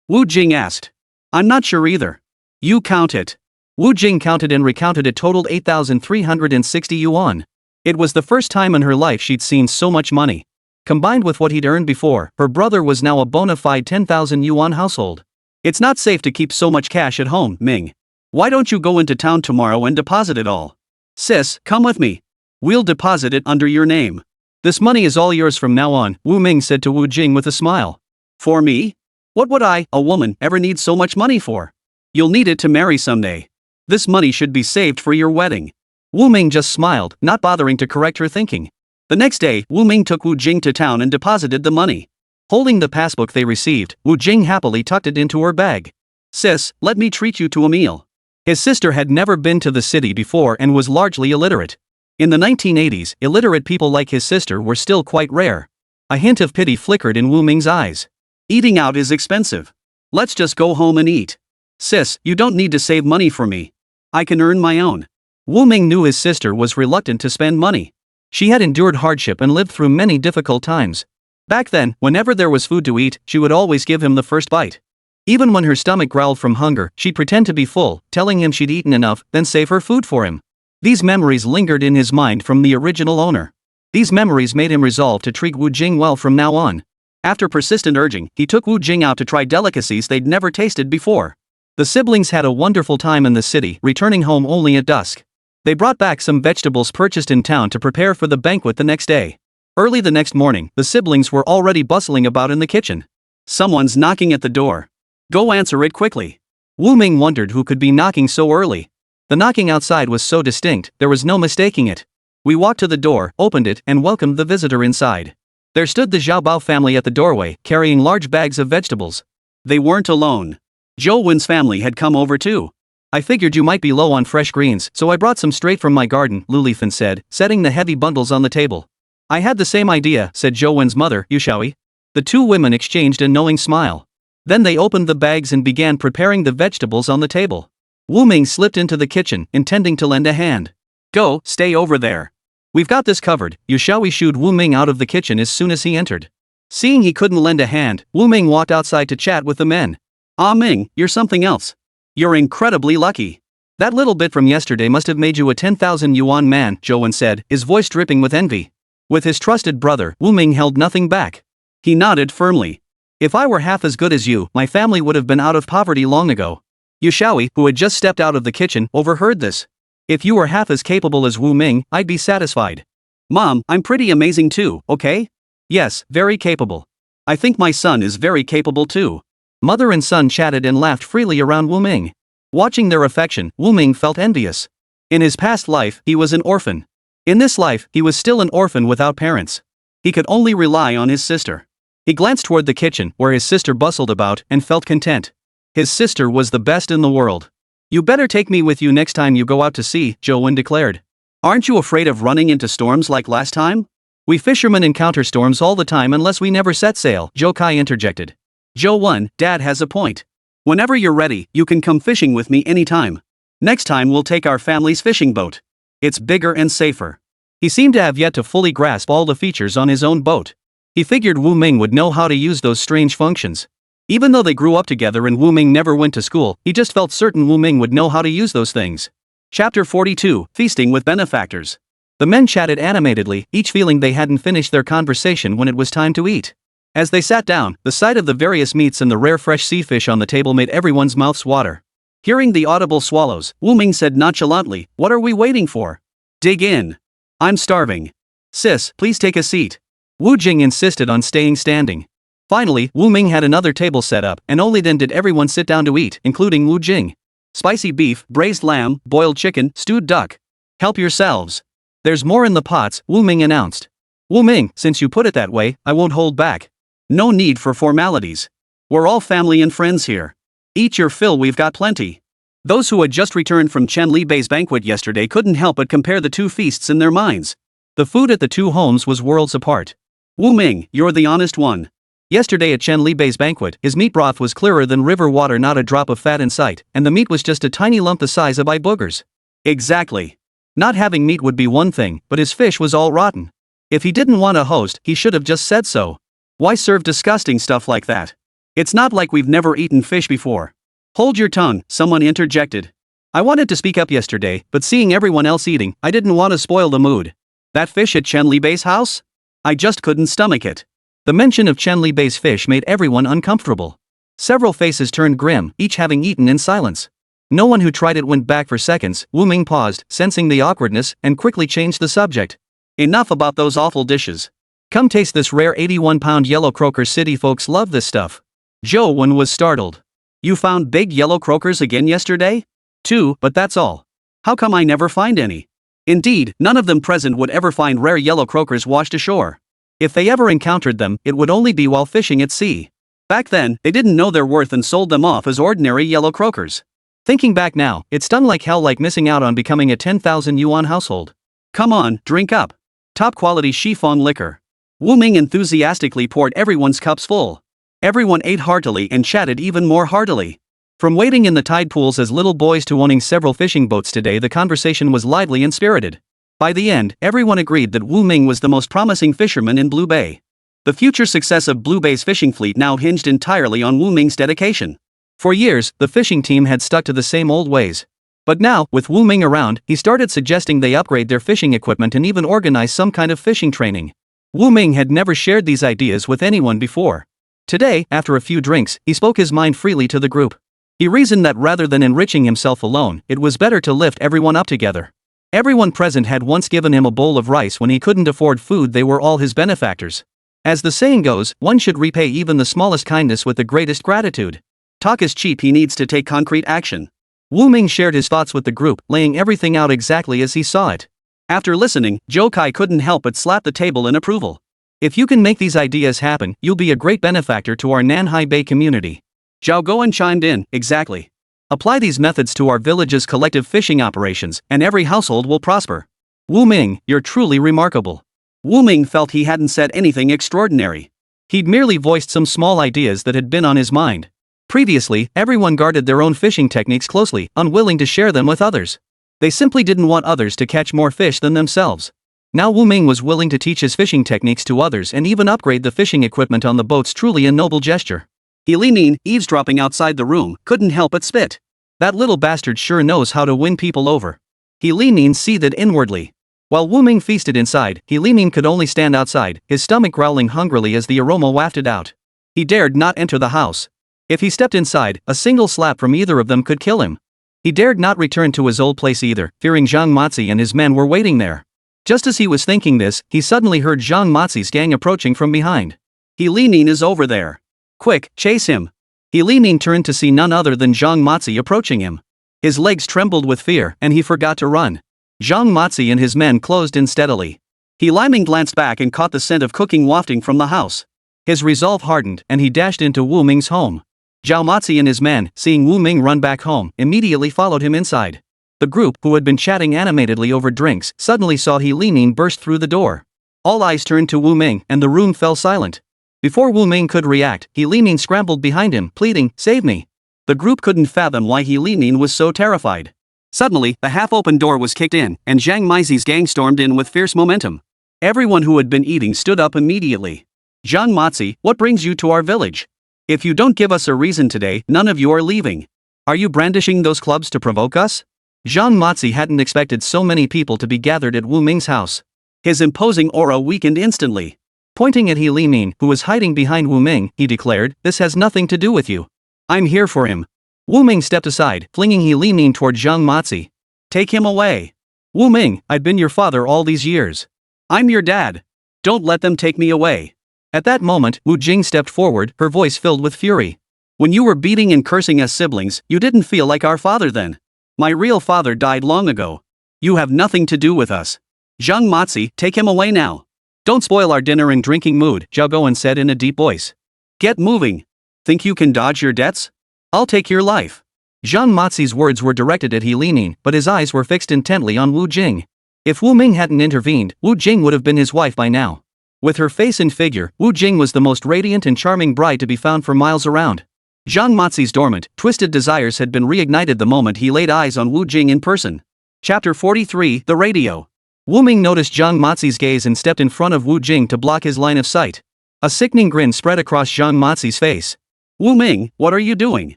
Wu Jing asked. I'm not sure either. You count it. Wu Jing counted and recounted it totaled 8,360 yuan. It was the first time in her life she'd seen so much money. Combined with what he'd earned before, her brother was now a bona fide 10,000 yuan household. It's not safe to keep so much cash at home, Ming. Why don't you go into town tomorrow and deposit it all? Sis, come with me. We'll deposit it under your name. This money is all yours from now on, Wu Ming said to Wu Jing with a smile. For me? What would I, a woman, ever need so much money for? You'll need it to marry someday. This money should be saved for your wedding. Wu Ming just smiled, not bothering to correct her thinking. The next day, Wu Ming took Wu Jing to town and deposited the money. Holding the passbook they received, Wu Jing happily tucked it into her bag. Sis, let me treat you to a meal. His sister had never been to the city before and was largely illiterate. In the 1980s, illiterate people like his sister were still quite rare. A hint of pity flickered in Wu Ming's eyes. Eating out is expensive. Let's just go home and eat. Sis, you don't need to save money for me. I can earn my own. Wu Ming knew his sister was reluctant to spend money. She had endured hardship and lived through many difficult times. Back then, whenever there was food to eat, she would always give him the first bite. Even when her stomach growled from hunger, she'd pretend to be full, telling him she'd eaten enough, then save her food for him. These memories lingered in his mind from the original owner. These memories made him resolve to treat Wu Jing well from now on. After persistent urging, he took Wu Jing out to try delicacies they'd never tasted before. The siblings had a wonderful time in the city, returning home only at dusk. They brought back some vegetables purchased in town to prepare for the banquet the next day. Early the next morning, the siblings were already bustling about in the kitchen. Someone's knocking at the door. Go answer it quickly. Wu Ming wondered who could be knocking so early. The knocking outside was so distinct, there was no mistaking it. We walked to the door, opened it, and welcomed the visitor inside. There stood the Xiaobao family at the doorway, carrying large bags of vegetables. They weren't alone. Zhou Wen's family had come over too. I figured you might be low on fresh greens, so I brought some straight from my garden, Lulifan said, setting the heavy bundles on the table. I had the same idea, said Zhou Wen's mother, Yushaoyi. The two women exchanged a knowing smile. Then they opened the bags and began preparing the vegetables on the table. Wu Ming slipped into the kitchen, intending to lend a hand. Go, stay over there. We've got this covered, Yushaoyi shooed Wu Ming out of the kitchen as soon as he entered. Seeing he couldn't lend a hand, Wu Ming walked outside to chat with the men. Ah Ming, you're something else. You're incredibly lucky. That little bit from yesterday must have made you a 10,000 yuan man, Zhou Wen said, his voice dripping with envy. With his trusted brother, Wu Ming held nothing back. He nodded firmly. If I were half as good as you, my family would have been out of poverty long ago. Yushaoyi, who had just stepped out of the kitchen, overheard this. If you were half as capable as Wu Ming, I'd be satisfied. Mom, I'm pretty amazing too, okay? Yes, very capable. I think my son is very capable too. Mother and son chatted and laughed freely around Wu Ming. Watching their affection, Wu Ming felt envious. In his past life, he was an orphan. In this life, he was still an orphan without parents. He could only rely on his sister. He glanced toward the kitchen, where his sister bustled about, and felt content. His sister was the best in the world. You better take me with you next time you go out to sea, Zhou Wen declared. Aren't you afraid of running into storms like last time? We fishermen encounter storms all the time unless we never set sail, Zhou Kai interjected. Zhou Wen, Dad has a point. Whenever you're ready, you can come fishing with me anytime. Next time we'll take our family's fishing boat. It's bigger and safer. He seemed to have yet to fully grasp all the features on his own boat. He figured Wu Ming would know how to use those strange functions. Even though they grew up together and Wu Ming never went to school, he just felt certain Wu Ming would know how to use those things. Chapter 42, Feasting with Benefactors. The men chatted animatedly, each feeling they hadn't finished their conversation when it was time to eat. As they sat down, the sight of the various meats and the rare fresh sea fish on the table made everyone's mouths water. Hearing the audible swallows, Wu Ming said nonchalantly, "What are we waiting for? Dig in. I'm starving. Sis, please take a seat." Wu Jing insisted on staying standing. Finally, Wu Ming had another table set up, and only then did everyone sit down to eat, including Wu Jing. Spicy beef, braised lamb, boiled chicken, stewed duck. Help yourselves. There's more in the pots, Wu Ming announced. Wu Ming, since you put it that way, I won't hold back. No need for formalities. We're all family and friends here. Eat your fill, we've got plenty. Those who had just returned from Chen Li Bei's banquet yesterday couldn't help but compare the two feasts in their minds. The food at the two homes was worlds apart. Wu Ming, you're the honest one. Yesterday at Chen Li Bei's banquet, his meat broth was clearer than river water, not a drop of fat in sight, and the meat was just a tiny lump the size of eye boogers. Exactly. Not having meat would be one thing, but his fish was all rotten. If he didn't want a host, he should have just said so. Why serve disgusting stuff like that? It's not like we've never eaten fish before. Hold your tongue, someone interjected. I wanted to speak up yesterday, but seeing everyone else eating, I didn't want to spoil the mood. That fish at Chen Li Bei's house? I just couldn't stomach it. The mention of Chen Li Bei's fish made everyone uncomfortable. Several faces turned grim, each having eaten in silence. No one who tried it went back for seconds. Wu Ming paused, sensing the awkwardness, and quickly changed the subject. Enough about those awful dishes. Come taste this rare 81-pound yellow croaker. City folks love this stuff. Zhou Wen was startled. You found big yellow croakers again yesterday? 2, but that's all. How come I never find any? Indeed, none of them present would ever find rare yellow croakers washed ashore. If they ever encountered them, it would only be while fishing at sea. Back then, they didn't know their worth and sold them off as ordinary yellow croakers. Thinking back now, it stung like hell, like missing out on becoming a 10,000 yuan household. Come on, drink up. Top quality chiffon liquor. Wu Ming enthusiastically poured everyone's cups full. Everyone ate heartily and chatted even more heartily. From wading in the tide pools as little boys to owning several fishing boats today, the conversation was lively and spirited. By the end, everyone agreed that Wu Ming was the most promising fisherman in Blue Bay. The future success of Blue Bay's fishing fleet now hinged entirely on Wu Ming's dedication. For years, the fishing team had stuck to the same old ways. But now, with Wu Ming around, he started suggesting they upgrade their fishing equipment and even organize some kind of fishing training. Wu Ming had never shared these ideas with anyone before. Today, after a few drinks, he spoke his mind freely to the group. He reasoned that rather than enriching himself alone, it was better to lift everyone up together. Everyone present had once given him a bowl of rice when he couldn't afford food. They were all his benefactors. As the saying goes, one should repay even the smallest kindness with the greatest gratitude. Talk is cheap, he needs to take concrete action. Wu Ming shared his thoughts with the group, laying everything out exactly as he saw it. After listening, Zhou Kai couldn't help but slap the table in approval. If you can make these ideas happen, you'll be a great benefactor to our Nanhai Bay community. Zhao Guan chimed in, exactly. Apply these methods to our village's collective fishing operations, and every household will prosper. Wu Ming, you're truly remarkable. Wu Ming felt he hadn't said anything extraordinary. He'd merely voiced some small ideas that had been on his mind. Previously, everyone guarded their own fishing techniques closely, unwilling to share them with others. They simply didn't want others to catch more fish than themselves. Now Wu Ming was willing to teach his fishing techniques to others and even upgrade the fishing equipment on the boats. Truly a noble gesture. He Limin, eavesdropping outside the room, couldn't help but spit. That little bastard sure knows how to win people over. He Limin seethed inwardly. While Wu Ming feasted inside, He Limin could only stand outside, his stomach growling hungrily as the aroma wafted out. He dared not enter the house. If he stepped inside, a single slap from either of them could kill him. He dared not return to his old place either, fearing Zhang Mazi and his men were waiting there. Just as he was thinking this, he suddenly heard Zhang Mazi's gang approaching from behind. He Limin is over there. Quick, chase him. He Limin turned to see none other than Zhang Mazi approaching him. His legs trembled with fear, and he forgot to run. Zhang Mazi and his men closed in steadily. He Limin glanced back and caught the scent of cooking wafting from the house. His resolve hardened, and he dashed into Wu Ming's home. Zhao Mazi and his men, seeing Wu Ming run back home, immediately followed him inside. The group, who had been chatting animatedly over drinks, suddenly saw He Limin burst through the door. All eyes turned to Wu Ming, and the room fell silent. Before Wu Ming could react, He Limin scrambled behind him, pleading, "Save me." The group couldn't fathom why He Limin was so terrified. Suddenly, the half-open door was kicked in, and Zhang Mazi's gang stormed in with fierce momentum. Everyone who had been eating stood up immediately. Zhang Mazi, what brings you to our village? If you don't give us a reason today, none of you are leaving. Are you brandishing those clubs to provoke us? Zhang Mazi hadn't expected so many people to be gathered at Wu Ming's house. His imposing aura weakened instantly. Pointing at He Limin, who was hiding behind Wu Ming, he declared, "This has nothing to do with you. I'm here for him." Wu Ming stepped aside, flinging He Limin toward Zhang Mazi. "Take him away. Wu Ming, I've been your father all these years. I'm your dad. Don't let them take me away." At that moment, Wu Jing stepped forward, her voice filled with fury. "When you were beating and cursing us siblings, you didn't feel like our father then. My real father died long ago. You have nothing to do with us. Zhang Mazi, take him away now. Don't spoil our dinner and drinking mood," Zhao Guan said in a deep voice. "Get moving. Think you can dodge your debts? I'll take your life." Zhang Mazi's words were directed at He Limin, but his eyes were fixed intently on Wu Jing. If Wu Ming hadn't intervened, Wu Jing would have been his wife by now. With her face and figure, Wu Jing was the most radiant and charming bride to be found for miles around. Zhang Mazi's dormant, twisted desires had been reignited the moment he laid eyes on Wu Jing in person. Chapter 43, The Radio. Wu Ming noticed Zhang Mazi's gaze and stepped in front of Wu Jing to block his line of sight. A sickening grin spread across Zhang Mazi's face. Wu Ming, what are you doing?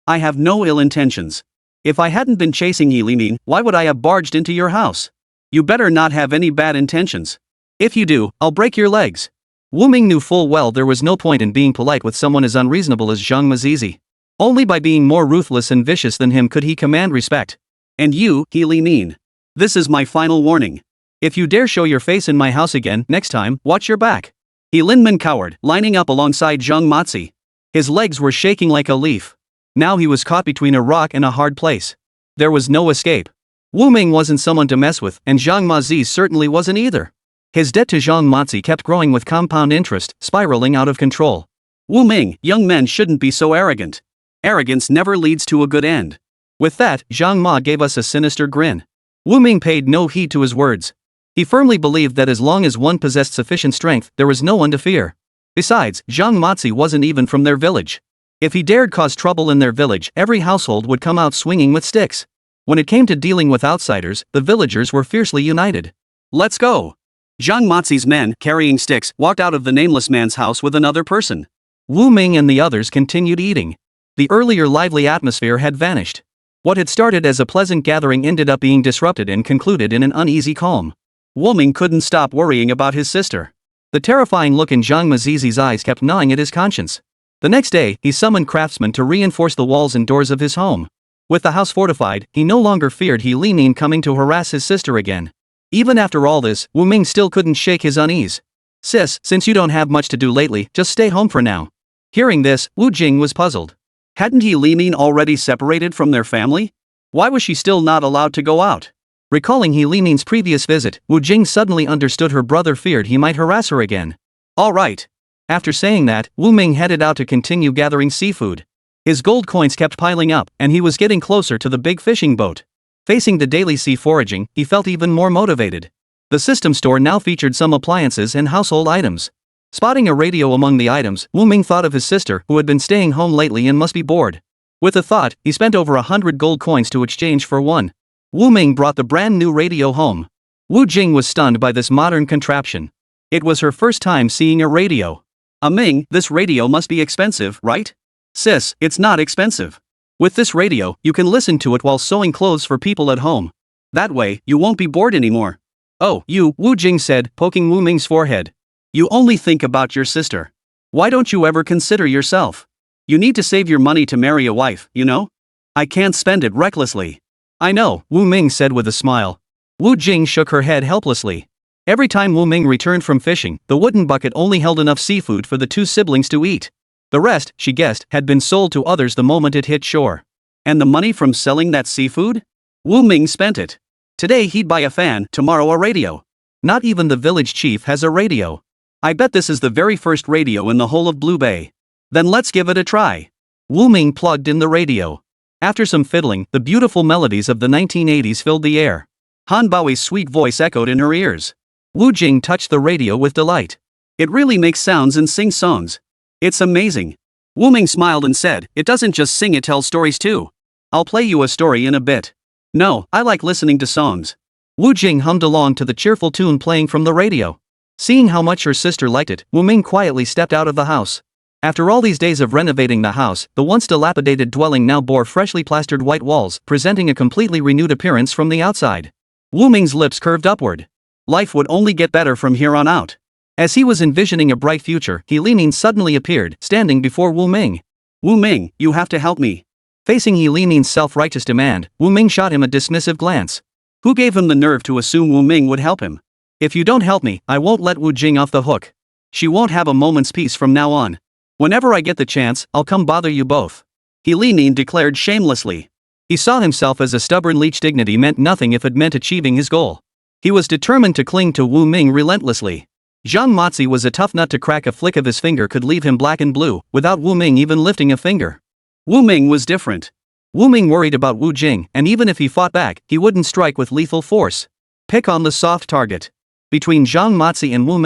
I have no ill intentions. If I hadn't been chasing He Limin, why would I have barged into your house? You better not have any bad intentions. If you do, I'll break your legs. Wu Ming knew full well there was no point in being polite with someone as unreasonable as Zhang Mazi. Only by being more ruthless and vicious than him could he command respect. And you, He Limin. This is my final warning. If you dare show your face in my house again, next time, watch your back. He Limin cowered, lining up alongside Zhang Mazi. His legs were shaking like a leaf. Now he was caught between a rock and a hard place. There was no escape. Wu Ming wasn't someone to mess with, and Zhang Mazi certainly wasn't either. His debt to Zhang Mazi kept growing with compound interest, spiraling out of control. Wu Ming, young men shouldn't be so arrogant. Arrogance never leads to a good end. With that, Zhang Ma gave us a sinister grin. Wu Ming paid no heed to his words. He firmly believed that as long as one possessed sufficient strength, there was no one to fear. Besides, Zhang Mazi wasn't even from their village. If he dared cause trouble in their village, every household would come out swinging with sticks. When it came to dealing with outsiders, the villagers were fiercely united. Let's go! Zhang Mazi's men, carrying sticks, walked out of the nameless man's house with another person. Wu Ming and the others continued eating. The earlier lively atmosphere had vanished. What had started as a pleasant gathering ended up being disrupted and concluded in an uneasy calm. Wu Ming couldn't stop worrying about his sister. The terrifying look in Zhang Mazi's eyes kept gnawing at his conscience. The next day, he summoned craftsmen to reinforce the walls and doors of his home. With the house fortified, he no longer feared He Limin coming to harass his sister again. Even after all this, Wu Ming still couldn't shake his unease. Sis, since you don't have much to do lately, just stay home for now. Hearing this, Wu Jing was puzzled. Hadn't He Limin already separated from their family? Why was she still not allowed to go out? Recalling He Limin's previous visit, Wu Jing suddenly understood her brother feared he might harass her again. All right. After saying that, Wu Ming headed out to continue gathering seafood. His gold coins kept piling up, and he was getting closer to the big fishing boat. Facing the daily sea foraging, he felt even more motivated. The system store now featured some appliances and household items. Spotting a radio among the items, Wu Ming thought of his sister, who had been staying home lately and must be bored. With the thought, he spent over 100 gold coins to exchange for one. Wu Ming brought the brand new radio home. Wu Jing was stunned by this modern contraption. It was her first time seeing a radio. Ming, this radio must be expensive, right? Sis, it's not expensive. With this radio, you can listen to it while sewing clothes for people at home. That way, you won't be bored anymore. Oh, you, Wu Jing said, poking Wu Ming's forehead. You only think about your sister. Why don't you ever consider yourself? You need to save your money to marry a wife, you know? I can't spend it recklessly. I know, Wu Ming said with a smile. Wu Jing shook her head helplessly. Every time Wu Ming returned from fishing, the wooden bucket only held enough seafood for the two siblings to eat. The rest, she guessed, had been sold to others the moment it hit shore. And the money from selling that seafood? Wu Ming spent it. Today he'd buy a fan, tomorrow a radio. Not even the village chief has a radio. I bet this is the very first radio in the whole of Blue Bay. Then let's give it a try. Wu Ming plugged in the radio. After some fiddling, the beautiful melodies of the 1980s filled the air. Han Bao's sweet voice echoed in her ears. Wu Jing touched the radio with delight. It really makes sounds and sings songs. It's amazing. Wu Ming smiled and said, it doesn't just sing, it tells stories too. I'll play you a story in a bit. No, I like listening to songs. Wu Jing hummed along to the cheerful tune playing from the radio. Seeing how much her sister liked it, Wu Ming quietly stepped out of the house. After all these days of renovating the house, the once dilapidated dwelling now bore freshly plastered white walls, presenting a completely renewed appearance from the outside. Wu Ming's lips curved upward. Life would only get better from here on out. As he was envisioning a bright future, He Limin suddenly appeared, standing before Wu Ming. Wu Ming, you have to help me. Facing He Limin's self-righteous demand, Wu Ming shot him a dismissive glance. Who gave him the nerve to assume Wu Ming would help him? If you don't help me, I won't let Wu Jing off the hook. She won't have a moment's peace from now on. Whenever I get the chance, I'll come bother you both. He Limin declared shamelessly. He saw himself as a stubborn leech. Dignity meant nothing if it meant achieving his goal. He was determined to cling to Wu Ming relentlessly. Zhang Mazi was a tough nut to crack. A flick of his finger could leave him black and blue, without Wu Ming even lifting a finger. Wu Ming was different. Wu Ming worried about Wu Jing, and even if he fought back, he wouldn't strike with lethal force. Pick on the soft target. Between Zhang Mazi and Wu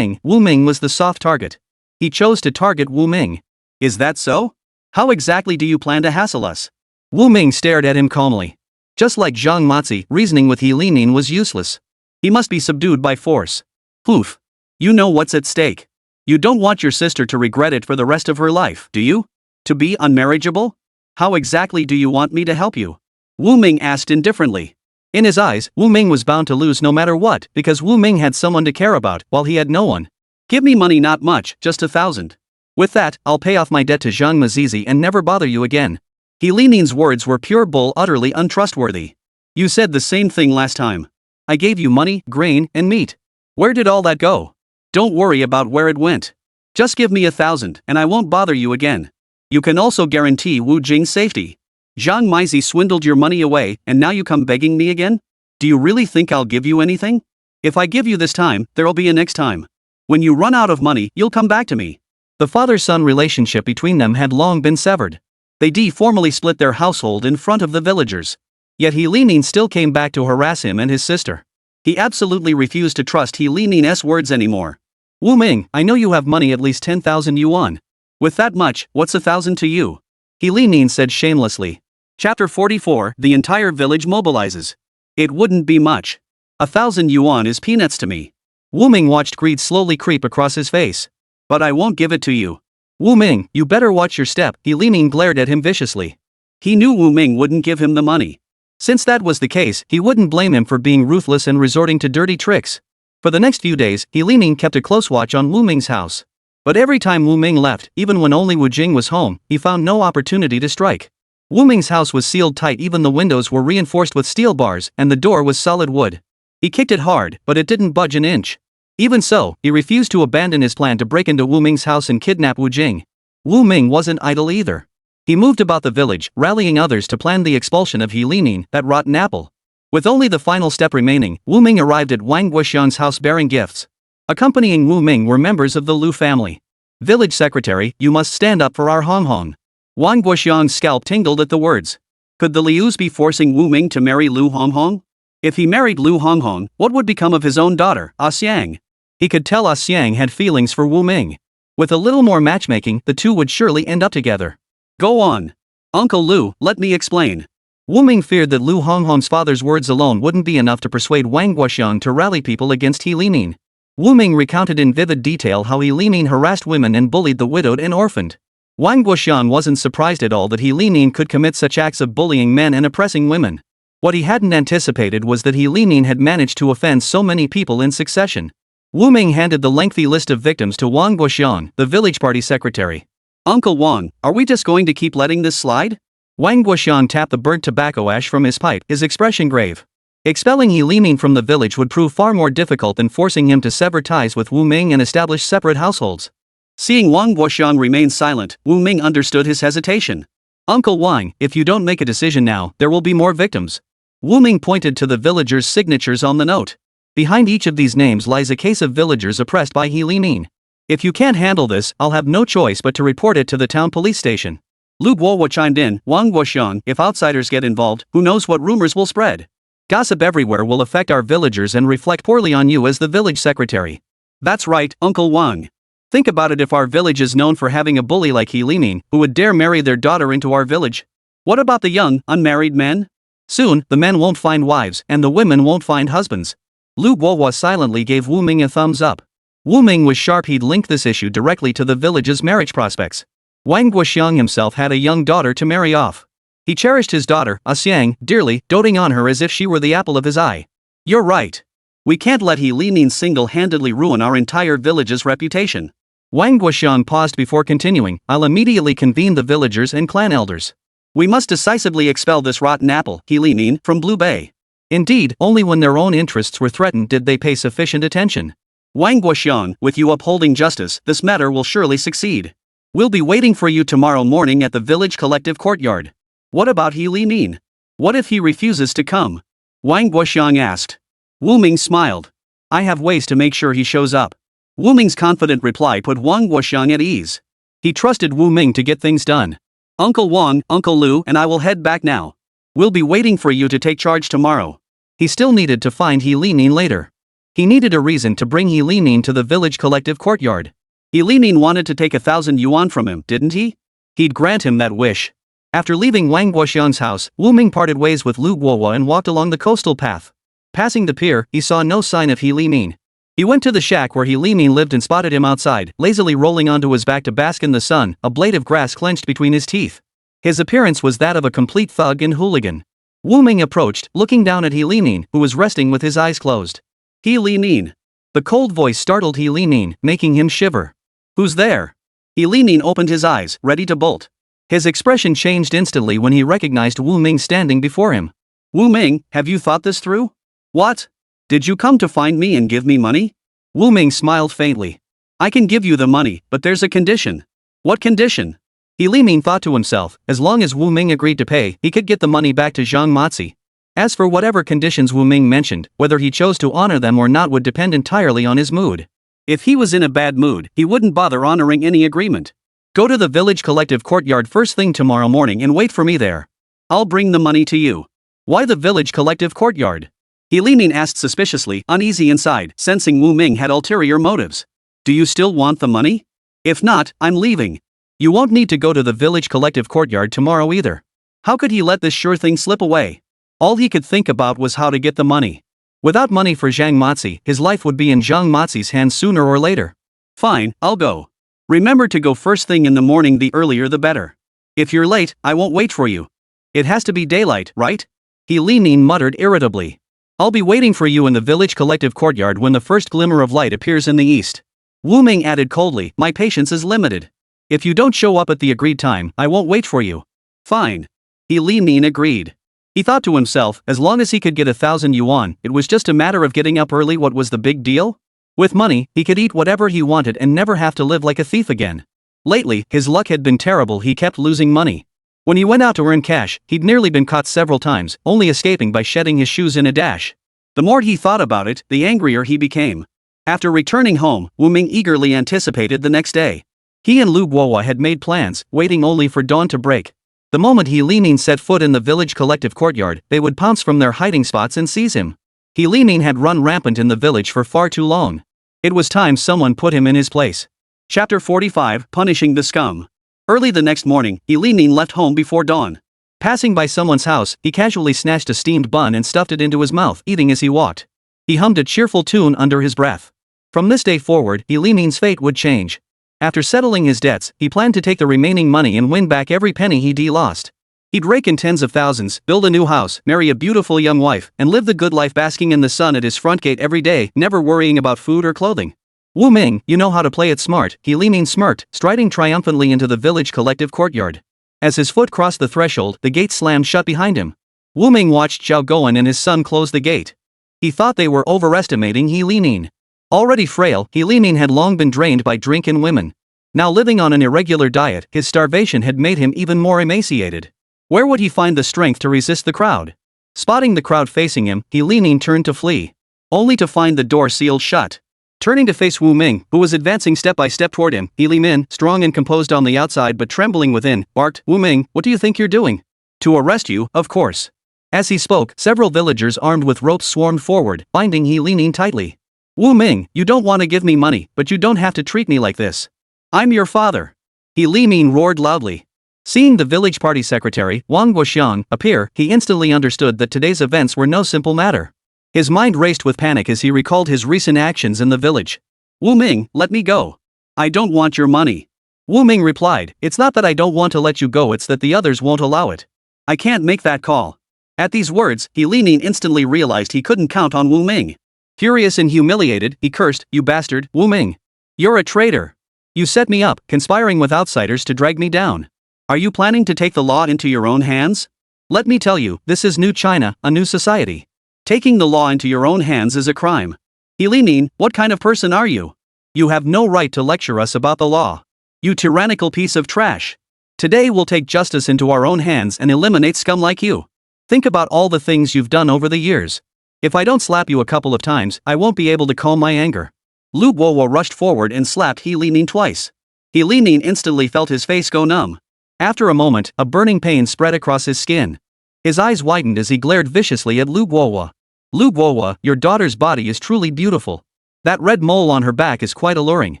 Ming was the soft target. He chose to target Wu Ming. Is that so? How exactly do you plan to hassle us? Wu Ming stared at him calmly. Just like Zhang Mazi, reasoning with He Limin was useless. He must be subdued by force. Poof. You know what's at stake. You don't want your sister to regret it for the rest of her life, do you? To be unmarriageable? How exactly do you want me to help you? Wu Ming asked indifferently. In his eyes, Wu Ming was bound to lose no matter what, because Wu Ming had someone to care about, while he had no one. Give me money, not much, just 1,000. With that, I'll pay off my debt to Zhang Mazi and never bother you again. He Limin's words were pure bull, utterly untrustworthy. You said the same thing last time. I gave you money, grain, and meat. Where did all that go? Don't worry about where it went. Just give me 1,000, and I won't bother you again. You can also guarantee Wu Jing's safety. Zhang Mazi swindled your money away, and now you come begging me again? Do you really think I'll give you anything? If I give you this time, there'll be a next time. When you run out of money, you'll come back to me. The father-son relationship between them had long been severed. They formally split their household in front of the villagers. Yet He Limin still came back to harass him and his sister. He absolutely refused to trust He Limin's words anymore. Wu Ming, I know you have money, at least 10,000 yuan. With that much, what's 1,000 to you? He Limin said shamelessly. Chapter 44, the entire village mobilizes. It wouldn't be much. 1,000 yuan is peanuts to me. Wu Ming watched greed slowly creep across his face. But I won't give it to you. Wu Ming, you better watch your step. He Limin glared at him viciously. He knew Wu Ming wouldn't give him the money. Since that was the case, he wouldn't blame him for being ruthless and resorting to dirty tricks. For the next few days, He Limin kept a close watch on Wu Ming's house. But every time Wu Ming left, even when only Wu Jing was home, he found no opportunity to strike. Wu Ming's house was sealed tight, even the windows were reinforced with steel bars, and the door was solid wood. He kicked it hard, but it didn't budge an inch. Even so, he refused to abandon his plan to break into Wu Ming's house and kidnap Wu Jing. Wu Ming wasn't idle either. He moved about the village, rallying others to plan the expulsion of He Limin, that rotten apple. With only the final step remaining, Wu Ming arrived at Wang Guoxiang's house bearing gifts. Accompanying Wu Ming were members of the Lu family. Village secretary, you must stand up for our Hong Hong. Wang Guoxiang's scalp tingled at the words. Could the Lius be forcing Wu Ming to marry Lu Honghong? If he married Lu Honghong, what would become of his own daughter, Xiang? He could tell Xiang had feelings for Wu Ming. With a little more matchmaking, the two would surely end up together. Go on. Uncle Lu, let me explain. Wu Ming feared that Lu Honghong's father's words alone wouldn't be enough to persuade Wang Guoxiang to rally people against He Limin. Wu Ming recounted in vivid detail how He Limin harassed women and bullied the widowed and orphaned. Wang Guoxiang wasn't surprised at all that He Limin could commit such acts of bullying men and oppressing women. What he hadn't anticipated was that He Limin had managed to offend so many people in succession. Wu Ming handed the lengthy list of victims to Wang Guoxiang, the village party secretary. Uncle Wang, are we just going to keep letting this slide? Wang Guoxiang tapped the burnt tobacco ash from his pipe, his expression grave. Expelling He Limin from the village would prove far more difficult than forcing him to sever ties with Wu Ming and establish separate households. Seeing Wang Guoxiang remain silent, Wu Ming understood his hesitation. Uncle Wang, if you don't make a decision now, there will be more victims. Wu Ming pointed to the villagers' signatures on the note. Behind each of these names lies a case of villagers oppressed by He Limin. If you can't handle this, I'll have no choice but to report it to the town police station. Lu Guowo chimed in, Wang Guoxiang, if outsiders get involved, who knows what rumors will spread? Gossip everywhere will affect our villagers and reflect poorly on you as the village secretary. That's right, Uncle Wang. Think about it, if our village is known for having a bully like He Limin, who would dare marry their daughter into our village? What about the young, unmarried men? Soon, the men won't find wives, and the women won't find husbands. Lu Guowo silently gave Wu Ming a thumbs up. Wu Ming was sharp, he'd linked this issue directly to the village's marriage prospects. Wang Guoxiang himself had a young daughter to marry off. He cherished his daughter, Xiang, dearly, doting on her as if she were the apple of his eye. You're right. We can't let He Limin single-handedly ruin our entire village's reputation. Wang Guoxiang paused before continuing, I'll immediately convene the villagers and clan elders. We must decisively expel this rotten apple, He Limin, from Blue Bay. Indeed, only when their own interests were threatened did they pay sufficient attention. Wang Guoxiang, with you upholding justice, this matter will surely succeed. We'll be waiting for you tomorrow morning at the village collective courtyard. What about He Limin? What if he refuses to come? Wang Guoxiang asked. Wu Ming smiled. I have ways to make sure he shows up. Wu Ming's confident reply put Wang Guoxiang at ease. He trusted Wu Ming to get things done. Uncle Wang, Uncle Lu, and I will head back now. We'll be waiting for you to take charge tomorrow. He still needed to find He Limin later. He needed a reason to bring He Limin to the village collective courtyard. He Limin wanted to take 1,000 yuan from him, didn't he? He'd grant him that wish. After leaving Wang Guoxiang's house, Wu Ming parted ways with Lu Guowo and walked along the coastal path. Passing the pier, he saw no sign of He Limin. He went to the shack where He Limin lived and spotted him outside, lazily rolling onto his back to bask in the sun, a blade of grass clenched between his teeth. His appearance was that of a complete thug and hooligan. Wu Ming approached, looking down at He Limin, who was resting with his eyes closed. He Limin. The cold voice startled He Limin, making him shiver. Who's there? He Limin opened his eyes, ready to bolt. His expression changed instantly when he recognized Wu Ming standing before him. Wu Ming, have you thought this through? What? Did you come to find me and give me money? Wu Ming smiled faintly. I can give you the money, but there's a condition. What condition? He Limin thought to himself, as long as Wu Ming agreed to pay, he could get the money back to Zhang Mazi. As for whatever conditions Wu Ming mentioned, whether he chose to honor them or not would depend entirely on his mood. If he was in a bad mood, he wouldn't bother honoring any agreement. Go to the village collective courtyard first thing tomorrow morning and wait for me there. I'll bring the money to you. Why the village collective courtyard? He Limin asked suspiciously, uneasy inside, sensing Wu Ming had ulterior motives. Do you still want the money? If not, I'm leaving. You won't need to go to the village collective courtyard tomorrow either. How could he let this sure thing slip away? All he could think about was how to get the money. Without money for Zhang Mazi, his life would be in Zhang Mazi's hands sooner or later. Fine, I'll go. Remember to go first thing in the morning, the earlier the better. If you're late, I won't wait for you. It has to be daylight, right? He Limin muttered irritably. I'll be waiting for you in the village collective courtyard when the first glimmer of light appears in the east. Wu Ming added coldly, my patience is limited. If you don't show up at the agreed time, I won't wait for you. Fine. He Limin agreed. He thought to himself, as long as he could get 1,000 yuan, it was just a matter of getting up early. What was the big deal? With money, he could eat whatever he wanted and never have to live like a thief again. Lately, his luck had been terrible, he kept losing money. When he went out to earn cash, he'd nearly been caught several times, only escaping by shedding his shoes in a dash. The more he thought about it, the angrier he became. After returning home, Wu Ming eagerly anticipated the next day. He and Lu Guohua had made plans, waiting only for dawn to break. The moment He Limin set foot in the village collective courtyard, they would pounce from their hiding spots and seize him. He Limin had run rampant in the village for far too long. It was time someone put him in his place. Chapter 45, Punishing the Scum. Early the next morning, He Limin left home before dawn. Passing by someone's house, he casually snatched a steamed bun and stuffed it into his mouth, eating as he walked. He hummed a cheerful tune under his breath. From this day forward, He Limin's fate would change. After settling his debts, he planned to take the remaining money and win back every penny he'd lost. He'd rake in tens of thousands, build a new house, marry a beautiful young wife, and live the good life basking in the sun at his front gate every day, never worrying about food or clothing. Wu Ming, you know how to play it smart, He Limin smirked, striding triumphantly into the village collective courtyard. As his foot crossed the threshold, the gate slammed shut behind him. Wu Ming watched Zhao Guoan and his son close the gate. He thought they were overestimating He Limin. Already frail, He Limin had long been drained by drink and women. Now living on an irregular diet, his starvation had made him even more emaciated. Where would he find the strength to resist the crowd? Spotting the crowd facing him, He Limin turned to flee. Only to find the door sealed shut. Turning to face Wu Ming, who was advancing step by step toward him, He Limin, strong and composed on the outside but trembling within, barked, Wu Ming, what do you think you're doing? To arrest you, of course. As he spoke, several villagers armed with ropes swarmed forward, binding He Limin tightly. Wu Ming, you don't want to give me money, but you don't have to treat me like this. I'm your father. He Limin roared loudly. Seeing the village party secretary, Wang Guoxiang, appear, he instantly understood that today's events were no simple matter. His mind raced with panic as he recalled his recent actions in the village. Wu Ming, let me go. I don't want your money. Wu Ming replied, it's not that I don't want to let you go, it's that the others won't allow it. I can't make that call. At these words, He Limin instantly realized he couldn't count on Wu Ming. Furious and humiliated, he cursed, you bastard, Wu Ming. You're a traitor. You set me up, conspiring with outsiders to drag me down. Are you planning to take the law into your own hands? Let me tell you, this is new China, a new society. Taking the law into your own hands is a crime. He Limin, what kind of person are you? You have no right to lecture us about the law. You tyrannical piece of trash. Today we'll take justice into our own hands and eliminate scum like you. Think about all the things you've done over the years. If I don't slap you a couple of times, I won't be able to calm my anger. Lu Guohua rushed forward and slapped He Limin twice. He Limin instantly felt his face go numb. After a moment, a burning pain spread across his skin. His eyes widened as he glared viciously at Lu Guohua. Lu Guohua, your daughter's body is truly beautiful. That red mole on her back is quite alluring.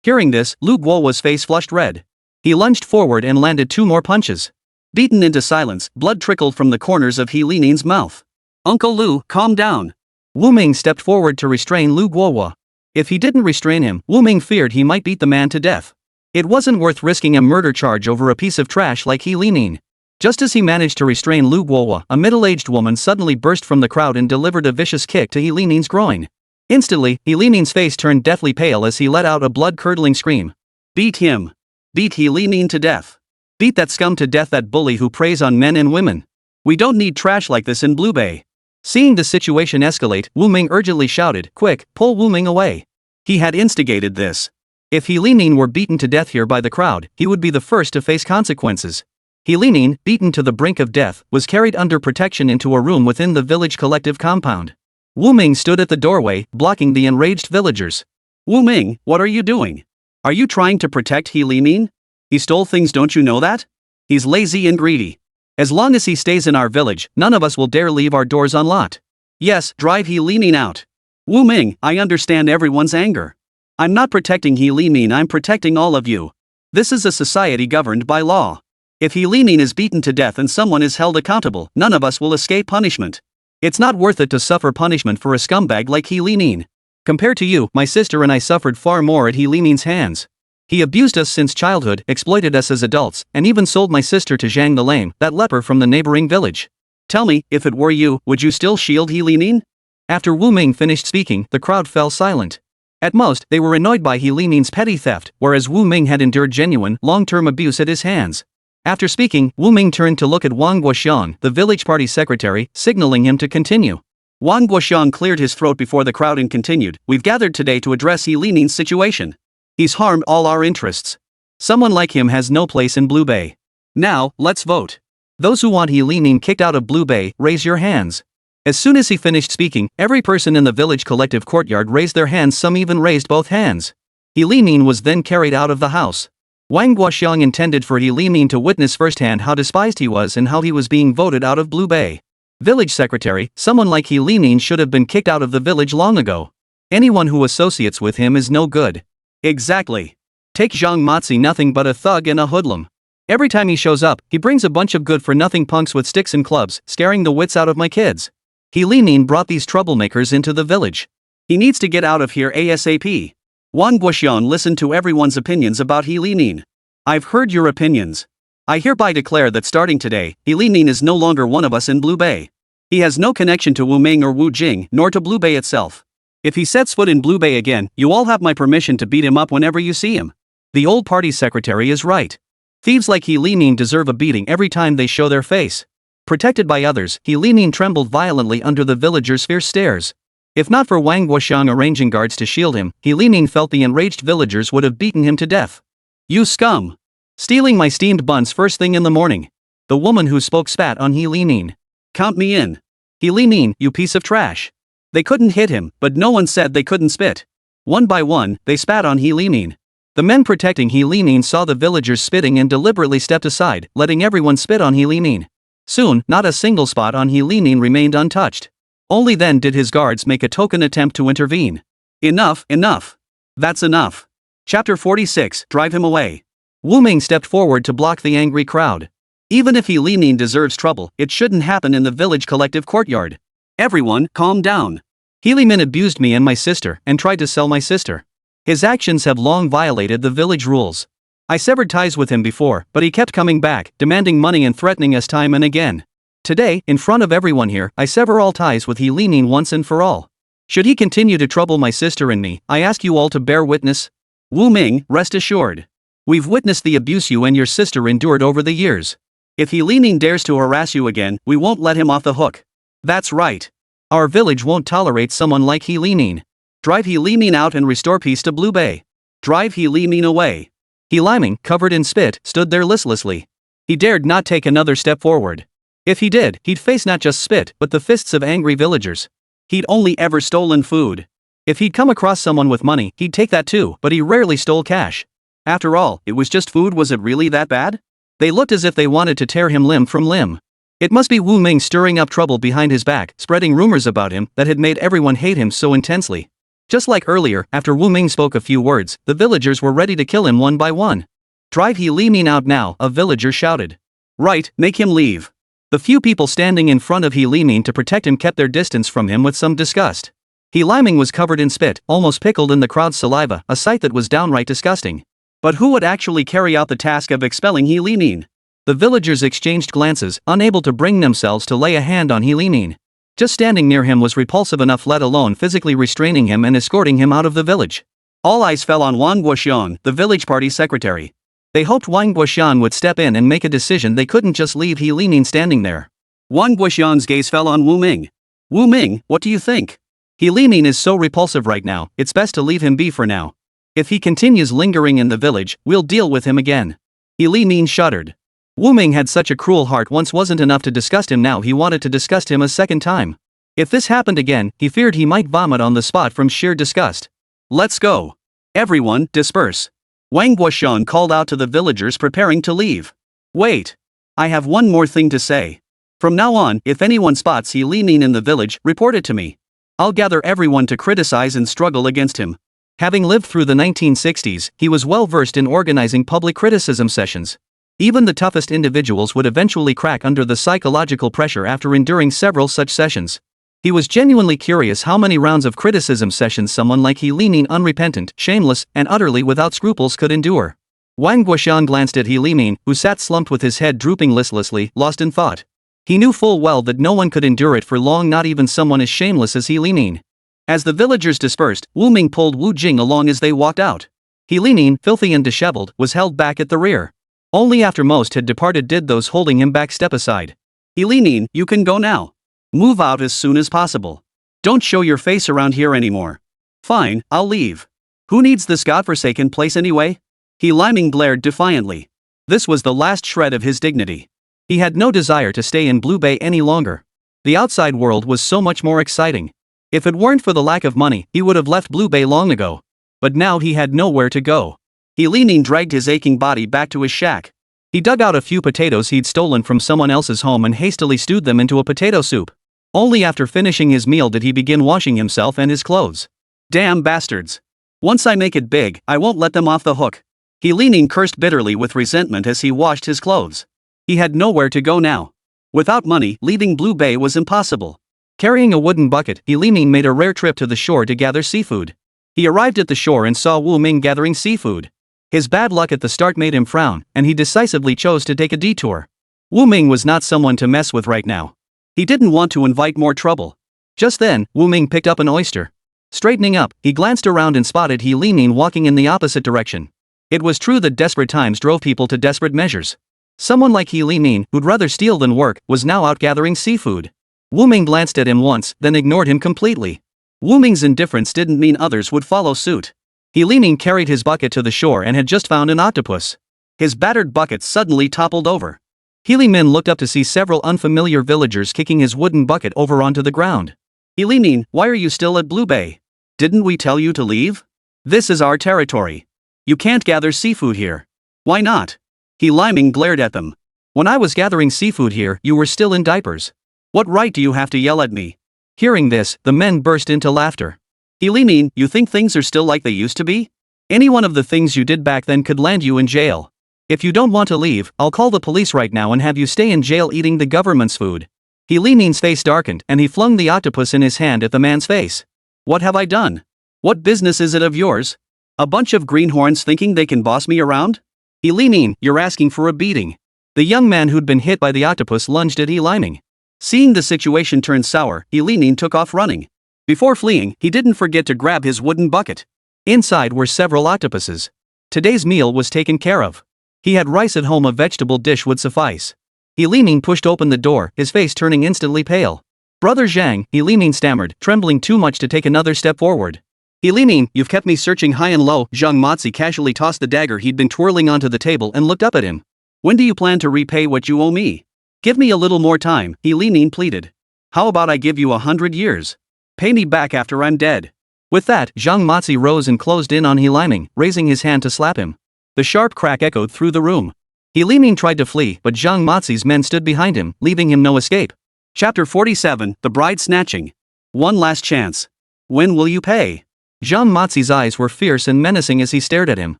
Hearing this, Lu Guohua's face flushed red. He lunged forward and landed 2 more punches. Beaten into silence, blood trickled from the corners of He Limin's mouth. Uncle Lu, calm down. Wu Ming stepped forward to restrain Lu Guohua. If he didn't restrain him, Wu Ming feared he might beat the man to death. It wasn't worth risking a murder charge over a piece of trash like He Limin. Just as he managed to restrain Lu Guohua, a middle-aged woman suddenly burst from the crowd and delivered a vicious kick to He Limin's groin. Instantly, He Limin's face turned deathly pale as he let out a blood-curdling scream. Beat him. Beat He Limin to death. Beat that scum to death, that bully who preys on men and women. We don't need trash like this in Blue Bay. Seeing the situation escalate, Wu Ming urgently shouted, "Quick, pull Wu Ming away." He had instigated this. If He Limin were beaten to death here by the crowd, he would be the first to face consequences. He Limin, beaten to the brink of death, was carried under protection into a room within the village collective compound. Wu Ming stood at the doorway, blocking the enraged villagers. Wu Ming, what are you doing? Are you trying to protect He Limin? He stole things, don't you know that? He's lazy and greedy. As long as he stays in our village, none of us will dare leave our doors unlocked. Yes, drive He Limin out. Wu Ming, I understand everyone's anger. I'm not protecting He Limin, I'm protecting all of you. This is a society governed by law. If He Limin is beaten to death and someone is held accountable, none of us will escape punishment. It's not worth it to suffer punishment for a scumbag like He Limin. Compared to you, my sister and I suffered far more at He Limin's hands. He abused us since childhood, exploited us as adults, and even sold my sister to Zhang the Lame, that leper from the neighboring village. Tell me, if it were you, would you still shield He Limin? After Wu Ming finished speaking, the crowd fell silent. At most, they were annoyed by He Limin's petty theft, whereas Wu Ming had endured genuine, long-term abuse at his hands. After speaking, Wu Ming turned to look at Wang Guoxiang, the village party secretary, signaling him to continue. Wang Guoxiang cleared his throat before the crowd and continued, "We've gathered today to address He Limin's situation. He's harmed all our interests. Someone like him has no place in Blue Bay. Now, let's vote. Those who want He Limin kicked out of Blue Bay, raise your hands." As soon as he finished speaking, every person in the village collective courtyard raised their hands, some even raised both hands. He Limin was then carried out of the house. Wang Guoxiang intended for He Limin to witness firsthand how despised he was and how he was being voted out of Blue Bay. Village secretary, someone like He Limin should have been kicked out of the village long ago. Anyone who associates with him is no good. Exactly. Take Zhang Mazi, nothing but a thug and a hoodlum. Every time he shows up, he brings a bunch of good-for-nothing punks with sticks and clubs, scaring the wits out of my kids. He Limin brought these troublemakers into the village. He needs to get out of here ASAP. Wang Guoxiang listened to everyone's opinions about He Limin. I've heard your opinions. I hereby declare that starting today, He Limin is no longer one of us in Blue Bay. He has no connection to Wu Ming or Wu Jing, nor to Blue Bay itself. If he sets foot in Blue Bay again, you all have my permission to beat him up whenever you see him. The old party secretary is right. Thieves like He Limin deserve a beating every time they show their face. Protected by others, He Limin trembled violently under the villagers' fierce stares. If not for Wang Guoxiang arranging guards to shield him, He Limin felt the enraged villagers would have beaten him to death. You scum! Stealing my steamed buns first thing in the morning. The woman who spoke spat on He Limin. Count me in. He Limin, you piece of trash. They couldn't hit him, but no one said they couldn't spit. One by one, they spat on He Limin. The men protecting He Limin saw the villagers spitting and deliberately stepped aside, letting everyone spit on He Limin. Soon, not a single spot on He Limin remained untouched. Only then did his guards make a token attempt to intervene. Enough, enough. That's enough. Chapter 46, Drive him away. Wu Ming stepped forward to block the angry crowd. Even if He Limin deserves trouble, it shouldn't happen in the village collective courtyard. Everyone, calm down. He Limin abused me and my sister, and tried to sell my sister. His actions have long violated the village rules. I severed ties with him before, but he kept coming back, demanding money and threatening us time and again. Today, in front of everyone here, I sever all ties with He Limin once and for all. Should he continue to trouble my sister and me, I ask you all to bear witness. Wu Ming, rest assured. We've witnessed the abuse you and your sister endured over the years. If He Limin dares to harass you again, we won't let him off the hook. That's right. Our village won't tolerate someone like He Limin. Drive He Limin out and restore peace to Blue Bay. Drive He Limin away. He Limin, covered in spit, stood there listlessly. He dared not take another step forward. If he did, he'd face not just spit, but the fists of angry villagers. He'd only ever stolen food. If he'd come across someone with money, he'd take that too, but he rarely stole cash. After all, it was just food. Was it really that bad? They looked as if they wanted to tear him limb from limb. It must be Wu Ming stirring up trouble behind his back, spreading rumors about him that had made everyone hate him so intensely. Just like earlier, after Wu Ming spoke a few words, the villagers were ready to kill him one by one. Drive He Limin out now, a villager shouted. Right, make him leave. The few people standing in front of He Limin to protect him kept their distance from him with some disgust. He Limin was covered in spit, almost pickled in the crowd's saliva, a sight that was downright disgusting. But who would actually carry out the task of expelling He Limin? The villagers exchanged glances, unable to bring themselves to lay a hand on He Limin. Just standing near him was repulsive enough, let alone physically restraining him and escorting him out of the village. All eyes fell on Wang Guoxian, the village party secretary. They hoped Wang Guoxian would step in and make a decision. They couldn't just leave He Limin standing there. Wang Guoxian's gaze fell on Wu Ming. Wu Ming, what do you think? He Limin is so repulsive right now, it's best to leave him be for now. If he continues lingering in the village, we'll deal with him again. He Limin shuddered. Wu Ming had such a cruel heart. Once wasn't enough to disgust him, now he wanted to disgust him a second time. If this happened again, he feared he might vomit on the spot from sheer disgust. Let's go. Everyone, disperse. Wang Guoxian called out to the villagers preparing to leave. Wait. I have one more thing to say. From now on, if anyone spots He Limin in the village, report it to me. I'll gather everyone to criticize and struggle against him. Having lived through the 1960s, he was well versed in organizing public criticism sessions. Even the toughest individuals would eventually crack under the psychological pressure after enduring several such sessions. He was genuinely curious how many rounds of criticism sessions someone like He Limin, unrepentant, shameless, and utterly without scruples, could endure. Wang Guoxian glanced at He Limin, who sat slumped with his head drooping listlessly, lost in thought. He knew full well that no one could endure it for long, not even someone as shameless as He Limin. As the villagers dispersed, Wu Ming pulled Wu Jing along as they walked out. He Limin, filthy and disheveled, was held back at the rear. Only after most had departed did those holding him back step aside. He Limin, you can go now. Move out as soon as possible. Don't show your face around here anymore. Fine, I'll leave. Who needs this godforsaken place anyway? He Limin glared defiantly. This was the last shred of his dignity. He had no desire to stay in Blue Bay any longer. The outside world was so much more exciting. If it weren't for the lack of money, he would have left Blue Bay long ago. But now he had nowhere to go. He Limin dragged his aching body back to his shack. He dug out a few potatoes he'd stolen from someone else's home and hastily stewed them into a potato soup. Only after finishing his meal did he begin washing himself and his clothes. Damn bastards. Once I make it big, I won't let them off the hook. He Limin cursed bitterly with resentment as he washed his clothes. He had nowhere to go now. Without money, leaving Blue Bay was impossible. Carrying a wooden bucket, He Limin made a rare trip to the shore to gather seafood. He arrived at the shore and saw Wu Ming gathering seafood. His bad luck at the start made him frown, and he decisively chose to take a detour. Wu Ming was not someone to mess with right now. He didn't want to invite more trouble. Just then, Wu Ming picked up an oyster. Straightening up, he glanced around and spotted He Limin walking in the opposite direction. It was true that desperate times drove people to desperate measures. Someone like He Limin, who'd rather steal than work, was now out gathering seafood. Wu Ming glanced at him once, then ignored him completely. Wu Ming's indifference didn't mean others would follow suit. He Limin carried his bucket to the shore and had just found an octopus. His battered bucket suddenly toppled over. He Limin looked up to see several unfamiliar villagers kicking his wooden bucket over onto the ground. He Limin, why are you still at Blue Bay? Didn't we tell you to leave? This is our territory. You can't gather seafood here. Why not? He Limin glared at them. When I was gathering seafood here, you were still in diapers. What right do you have to yell at me? Hearing this, the men burst into laughter. He Limin, you think things are still like they used to be? Any one of the things you did back then could land you in jail. If you don't want to leave, I'll call the police right now and have you stay in jail eating the government's food. He Limin's face darkened and he flung the octopus in his hand at the man's face. What have I done? What business is it of yours? A bunch of greenhorns thinking they can boss me around? He Limin, you're asking for a beating. The young man who'd been hit by the octopus lunged at He Limin. Seeing the situation turn sour, He Limin took off running. Before fleeing, he didn't forget to grab his wooden bucket. Inside were several octopuses. Today's meal was taken care of. He had rice at home, a vegetable dish would suffice. He Limin pushed open the door, his face turning instantly pale. Brother Zhang, He Limin stammered, trembling too much to take another step forward. He Limin, you've kept me searching high and low. Zhang Mazi casually tossed the dagger he'd been twirling onto the table and looked up at him. When do you plan to repay what you owe me? Give me a little more time, He Limin pleaded. How about I give you 100 years? Pay me back after I'm dead. With that, Zhang Mazi rose and closed in on He Limin, raising his hand to slap him. The sharp crack echoed through the room. He Limin tried to flee, but Zhang Mazi's men stood behind him, leaving him no escape. Chapter 47, The Bride Snatching. One last chance. When will you pay? Zhang Mazi's eyes were fierce and menacing as he stared at him.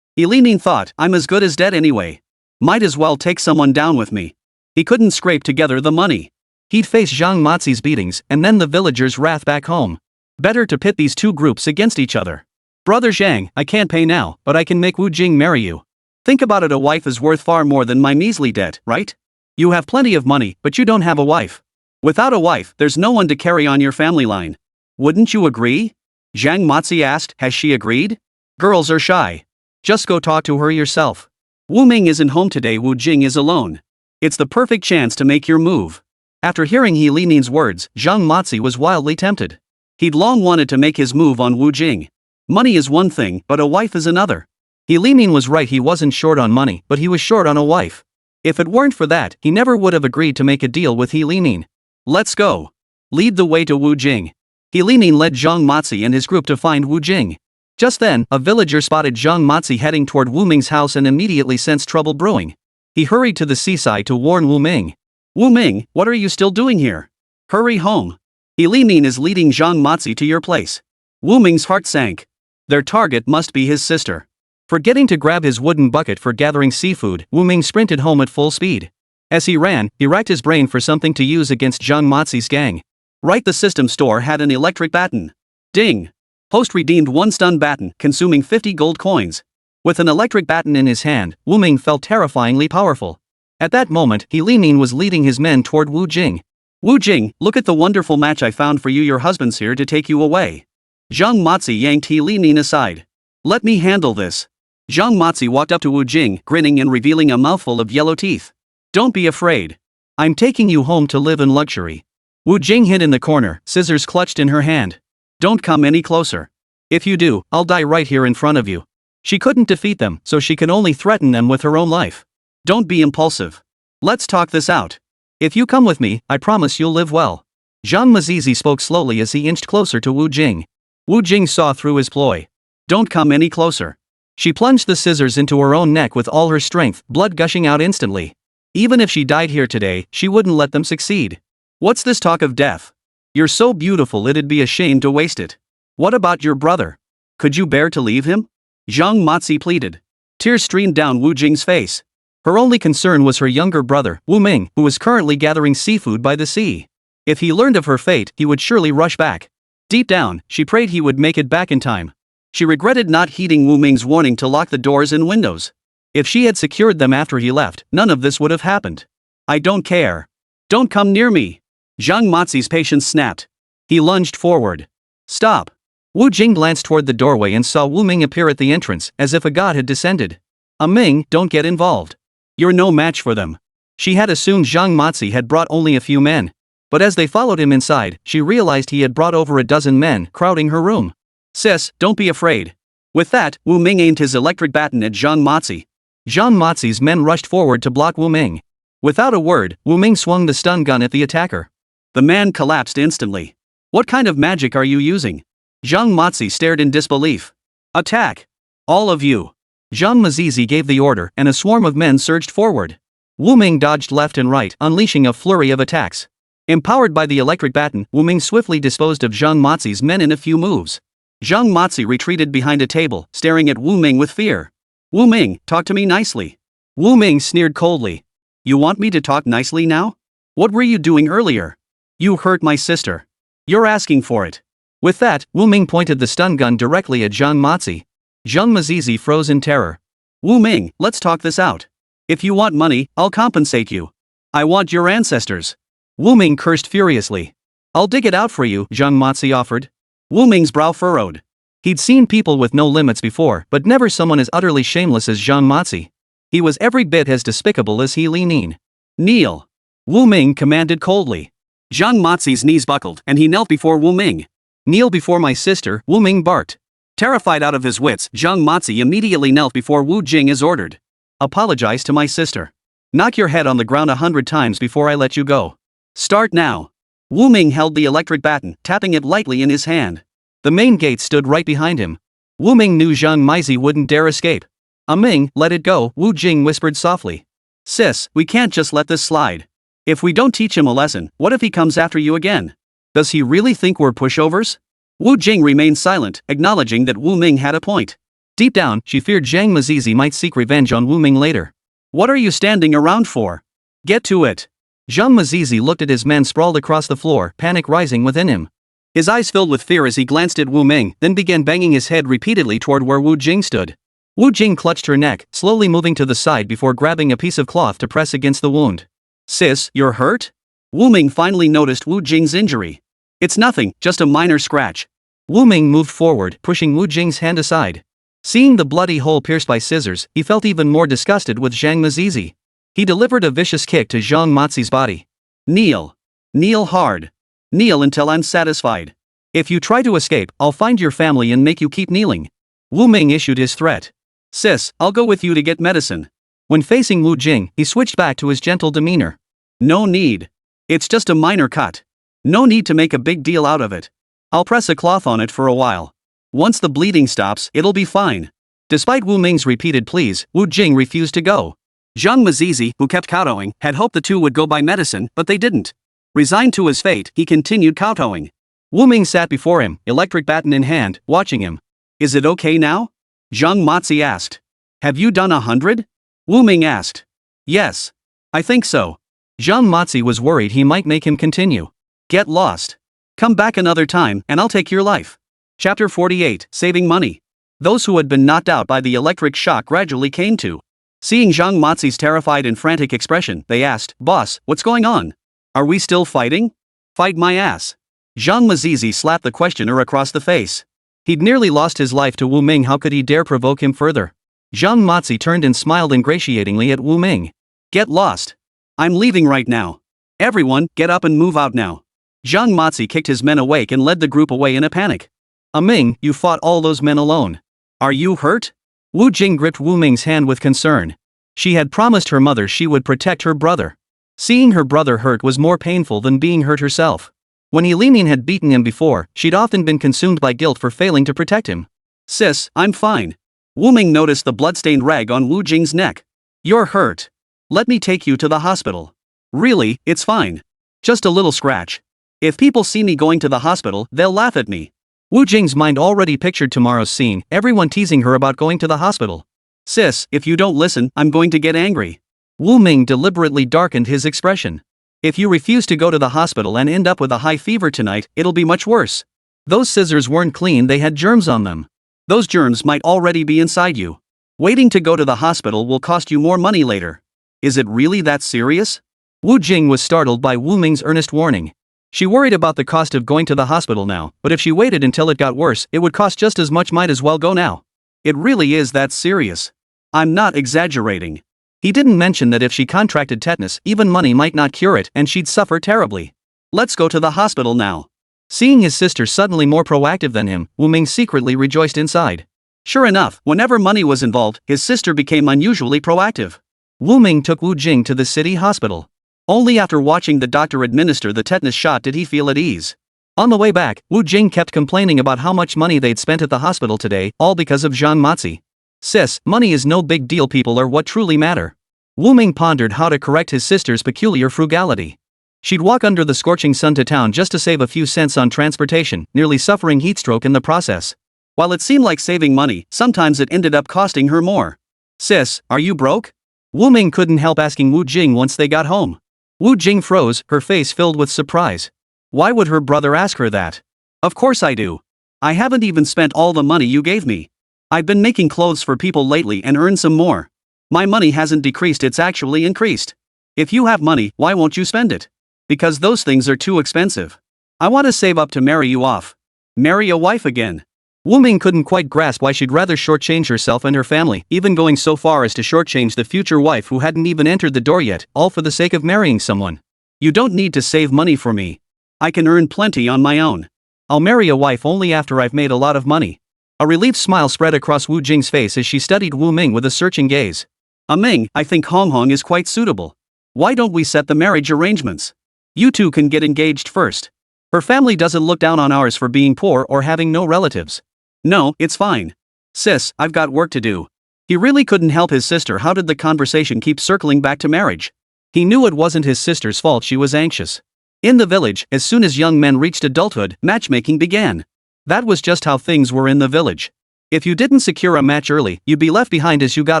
He Limin thought, I'm as good as dead anyway. Might as well take someone down with me. He couldn't scrape together the money. He'd face Zhang Mazi's beatings and then the villagers' wrath back home. Better to pit these two groups against each other. Brother Zhang, I can't pay now, but I can make Wu Jing marry you. Think about it, a wife is worth far more than my measly debt, right? You have plenty of money, but you don't have a wife. Without a wife, there's no one to carry on your family line. Wouldn't you agree? Zhang Mazi asked. Has she agreed? Girls are shy. Just go talk to her yourself. Wu Ming isn't home today, Wu Jing is alone. It's the perfect chance to make your move. After hearing He Limin's words, Zhang Mazi was wildly tempted. He'd long wanted to make his move on Wu Jing. Money is one thing, but a wife is another. He Limin was right, he wasn't short on money, but he was short on a wife. If it weren't for that, he never would have agreed to make a deal with He Limin. Let's go. Lead the way to Wu Jing. He Limin led Zhang Mazi and his group to find Wu Jing. Just then, a villager spotted Zhang Mazi heading toward Wu Ming's house and immediately sensed trouble brewing. He hurried to the seaside to warn Wu Ming. Wu Ming, what are you still doing here? Hurry home. He Limin is leading Zhang Mazi to your place. Wu Ming's heart sank. Their target must be his sister. Forgetting to grab his wooden bucket for gathering seafood, Wu Ming sprinted home at full speed. As he ran, he racked his brain for something to use against Zhang Mazi's gang. Right, the system store had an electric baton. Ding! Host redeemed one stun baton, consuming 50 gold coins. With an electric baton in his hand, Wu Ming felt terrifyingly powerful. At that moment, He Limin was leading his men toward Wu Jing. Wu Jing, look at the wonderful match I found for you. Your husband's here to take you away. Zhang Mazi yanked He Limin aside. Let me handle this. Zhang Mazi walked up to Wu Jing, grinning and revealing a mouthful of yellow teeth. Don't be afraid. I'm taking you home to live in luxury. Wu Jing hid in the corner, scissors clutched in her hand. Don't come any closer. If you do, I'll die right here in front of you. She couldn't defeat them, so she can only threaten them with her own life. Don't be impulsive. Let's talk this out. If you come with me, I promise you'll live well. Zhang Mazi spoke slowly as he inched closer to Wu Jing. Wu Jing saw through his ploy. Don't come any closer. She plunged the scissors into her own neck with all her strength, blood gushing out instantly. Even if she died here today, she wouldn't let them succeed. What's this talk of death? You're so beautiful it'd be a shame to waste it. What about your brother? Could you bear to leave him? Zhang Mazi pleaded. Tears streamed down Wu Jing's face. Her only concern was her younger brother, Wu Ming, who was currently gathering seafood by the sea. If he learned of her fate, he would surely rush back. Deep down, she prayed he would make it back in time. She regretted not heeding Wu Ming's warning to lock the doors and windows. If she had secured them after he left, none of this would have happened. I don't care. Don't come near me. Zhang Mazi's patience snapped. He lunged forward. Stop. Wu Jing glanced toward the doorway and saw Wu Ming appear at the entrance, as if a god had descended. Ming, don't get involved. You're no match for them. She had assumed Zhang Mazi had brought only a few men. But as they followed him inside, she realized he had brought over a dozen men, crowding her room. Sis, don't be afraid. With that, Wu Ming aimed his electric baton at Zhang Mazi. Zhang Mazi's men rushed forward to block Wu Ming. Without a word, Wu Ming swung the stun gun at the attacker. The man collapsed instantly. What kind of magic are you using? Zhang Mazi stared in disbelief. Attack! All of you! Zhang Mazi gave the order, and a swarm of men surged forward. Wu Ming dodged left and right, unleashing a flurry of attacks. Empowered by the electric baton, Wu Ming swiftly disposed of Zhang Mazi's men in a few moves. Zhang Mazi retreated behind a table, staring at Wu Ming with fear. Wu Ming, talk to me nicely. Wu Ming sneered coldly. You want me to talk nicely now? What were you doing earlier? You hurt my sister. You're asking for it. With that, Wu Ming pointed the stun gun directly at Zhang Mazi. Zhang Mazi froze in terror. Wu Ming, let's talk this out. If you want money, I'll compensate you. I want your ancestors. Wu Ming cursed furiously. I'll dig it out for you, Zhang Mazi offered. Wu Ming's brow furrowed. He'd seen people with no limits before, but never someone as utterly shameless as Zhang Mazi. He was every bit as despicable as He Limin. Kneel. Wu Ming commanded coldly. Zhang Mazi's knees buckled, and he knelt before Wu Ming. Kneel before my sister, Wu Ming barked. Terrified out of his wits, Zhang Mazi immediately knelt before Wu Jing as ordered. Apologize to my sister. Knock your head on the ground 100 times before I let you go. Start now. Wu Ming held the electric baton, tapping it lightly in his hand. The main gate stood right behind him. Wu Ming knew Zhang Mazi wouldn't dare escape. Ming, let it go, Wu Jing whispered softly. Sis, we can't just let this slide. If we don't teach him a lesson, what if he comes after you again? Does he really think we're pushovers? Wu Jing remained silent, acknowledging that Wu Ming had a point. Deep down, she feared Zhang Mazi might seek revenge on Wu Ming later. What are you standing around for? Get to it. Zhang Mazi looked at his men sprawled across the floor, panic rising within him. His eyes filled with fear as he glanced at Wu Ming, then began banging his head repeatedly toward where Wu Jing stood. Wu Jing clutched her neck, slowly moving to the side before grabbing a piece of cloth to press against the wound. "Sis, you're hurt?" Wu Ming finally noticed Wu Jing's injury. "It's nothing, just a minor scratch." Wu Ming moved forward, pushing Wu Jing's hand aside. Seeing the bloody hole pierced by scissors, he felt even more disgusted with Zhang Mazi. He delivered a vicious kick to Zhang Mazi's body. "Kneel. Kneel hard. Kneel until I'm satisfied. If you try to escape, I'll find your family and make you keep kneeling." Wu Ming issued his threat. "Sis, I'll go with you to get medicine." When facing Wu Jing, he switched back to his gentle demeanor. "No need. It's just a minor cut. No need to make a big deal out of it. I'll press a cloth on it for a while. Once the bleeding stops, it'll be fine." Despite Wu Ming's repeated pleas, Wu Jing refused to go. Zhang Mazi, who kept kowtowing, had hoped the two would go buy medicine, but they didn't. Resigned to his fate, he continued kowtowing. Wu Ming sat before him, electric baton in hand, watching him. "Is it okay now?" Zhang Mazi asked. "Have you done 100? Wu Ming asked. "Yes. I think so." Zhang Mazi was worried he might make him continue. "Get lost. Come back another time, and I'll take your life." Chapter 48, Saving Money. Those who had been knocked out by the electric shock gradually came to. Seeing Zhang Mazi's terrified and frantic expression, they asked, "Boss, what's going on? Are we still fighting?" "Fight my ass." Zhang Mazi slapped the questioner across the face. He'd nearly lost his life to Wu Ming, how could he dare provoke him further? Zhang Mazi turned and smiled ingratiatingly at Wu Ming. "Get lost. I'm leaving right now. Everyone, get up and move out now." Zhang Mazi kicked his men awake and led the group away in a panic. Ming, you fought all those men alone. Are you hurt?" Wu Jing gripped Wu Ming's hand with concern. She had promised her mother she would protect her brother. Seeing her brother hurt was more painful than being hurt herself. When He Limin had beaten him before, she'd often been consumed by guilt for failing to protect him. "Sis, I'm fine." Wu Ming noticed the blood-stained rag on Wu Jing's neck. "You're hurt. Let me take you to the hospital." "Really, it's fine. Just a little scratch. If people see me going to the hospital, they'll laugh at me." Wu Jing's mind already pictured tomorrow's scene, everyone teasing her about going to the hospital. "Sis, if you don't listen, I'm going to get angry." Wu Ming deliberately darkened his expression. "If you refuse to go to the hospital and end up with a high fever tonight, it'll be much worse. Those scissors weren't clean, they had germs on them. Those germs might already be inside you. Waiting to go to the hospital will cost you more money later." "Is it really that serious?" Wu Jing was startled by Wu Ming's earnest warning. She worried about the cost of going to the hospital now, but if she waited until it got worse, it would cost just as much, might as well go now. "It really is that serious. I'm not exaggerating." He didn't mention that if she contracted tetanus, even money might not cure it and she'd suffer terribly. "Let's go to the hospital now." Seeing his sister suddenly more proactive than him, Wu Ming secretly rejoiced inside. Sure enough, whenever money was involved, his sister became unusually proactive. Wu Ming took Wu Jing to the city hospital. Only after watching the doctor administer the tetanus shot did he feel at ease. On the way back, Wu Jing kept complaining about how much money they'd spent at the hospital today, all because of Zhang Mazi. "Sis, money is no big deal, people are what truly matter." Wu Ming pondered how to correct his sister's peculiar frugality. She'd walk under the scorching sun to town just to save a few cents on transportation, nearly suffering heatstroke in the process. While it seemed like saving money, sometimes it ended up costing her more. "Sis, are you broke?" Wu Ming couldn't help asking Wu Jing once they got home. Wu Jing froze, her face filled with surprise. Why would her brother ask her that? "Of course I do. I haven't even spent all the money you gave me. I've been making clothes for people lately and earned some more. My money hasn't decreased, it's actually increased. If you have money, why won't you spend it?" "Because those things are too expensive. I want to save up to marry you off. Marry a wife again." Wu Ming couldn't quite grasp why she'd rather shortchange herself and her family, even going so far as to shortchange the future wife who hadn't even entered the door yet, all for the sake of marrying someone. "You don't need to save money for me. I can earn plenty on my own. I'll marry a wife only after I've made a lot of money." A relieved smile spread across Wu Jing's face as she studied Wu Ming with a searching gaze. Ming, I think Hong Hong is quite suitable. Why don't we set the marriage arrangements? You two can get engaged first. Her family doesn't look down on ours for being poor or having no relatives." "No, it's fine. Sis, I've got work to do." He really couldn't help his sister. How did the conversation keep circling back to marriage? He knew it wasn't his sister's fault she was anxious. In the village, as soon as young men reached adulthood, matchmaking began. That was just how things were in the village. If you didn't secure a match early, you'd be left behind as you got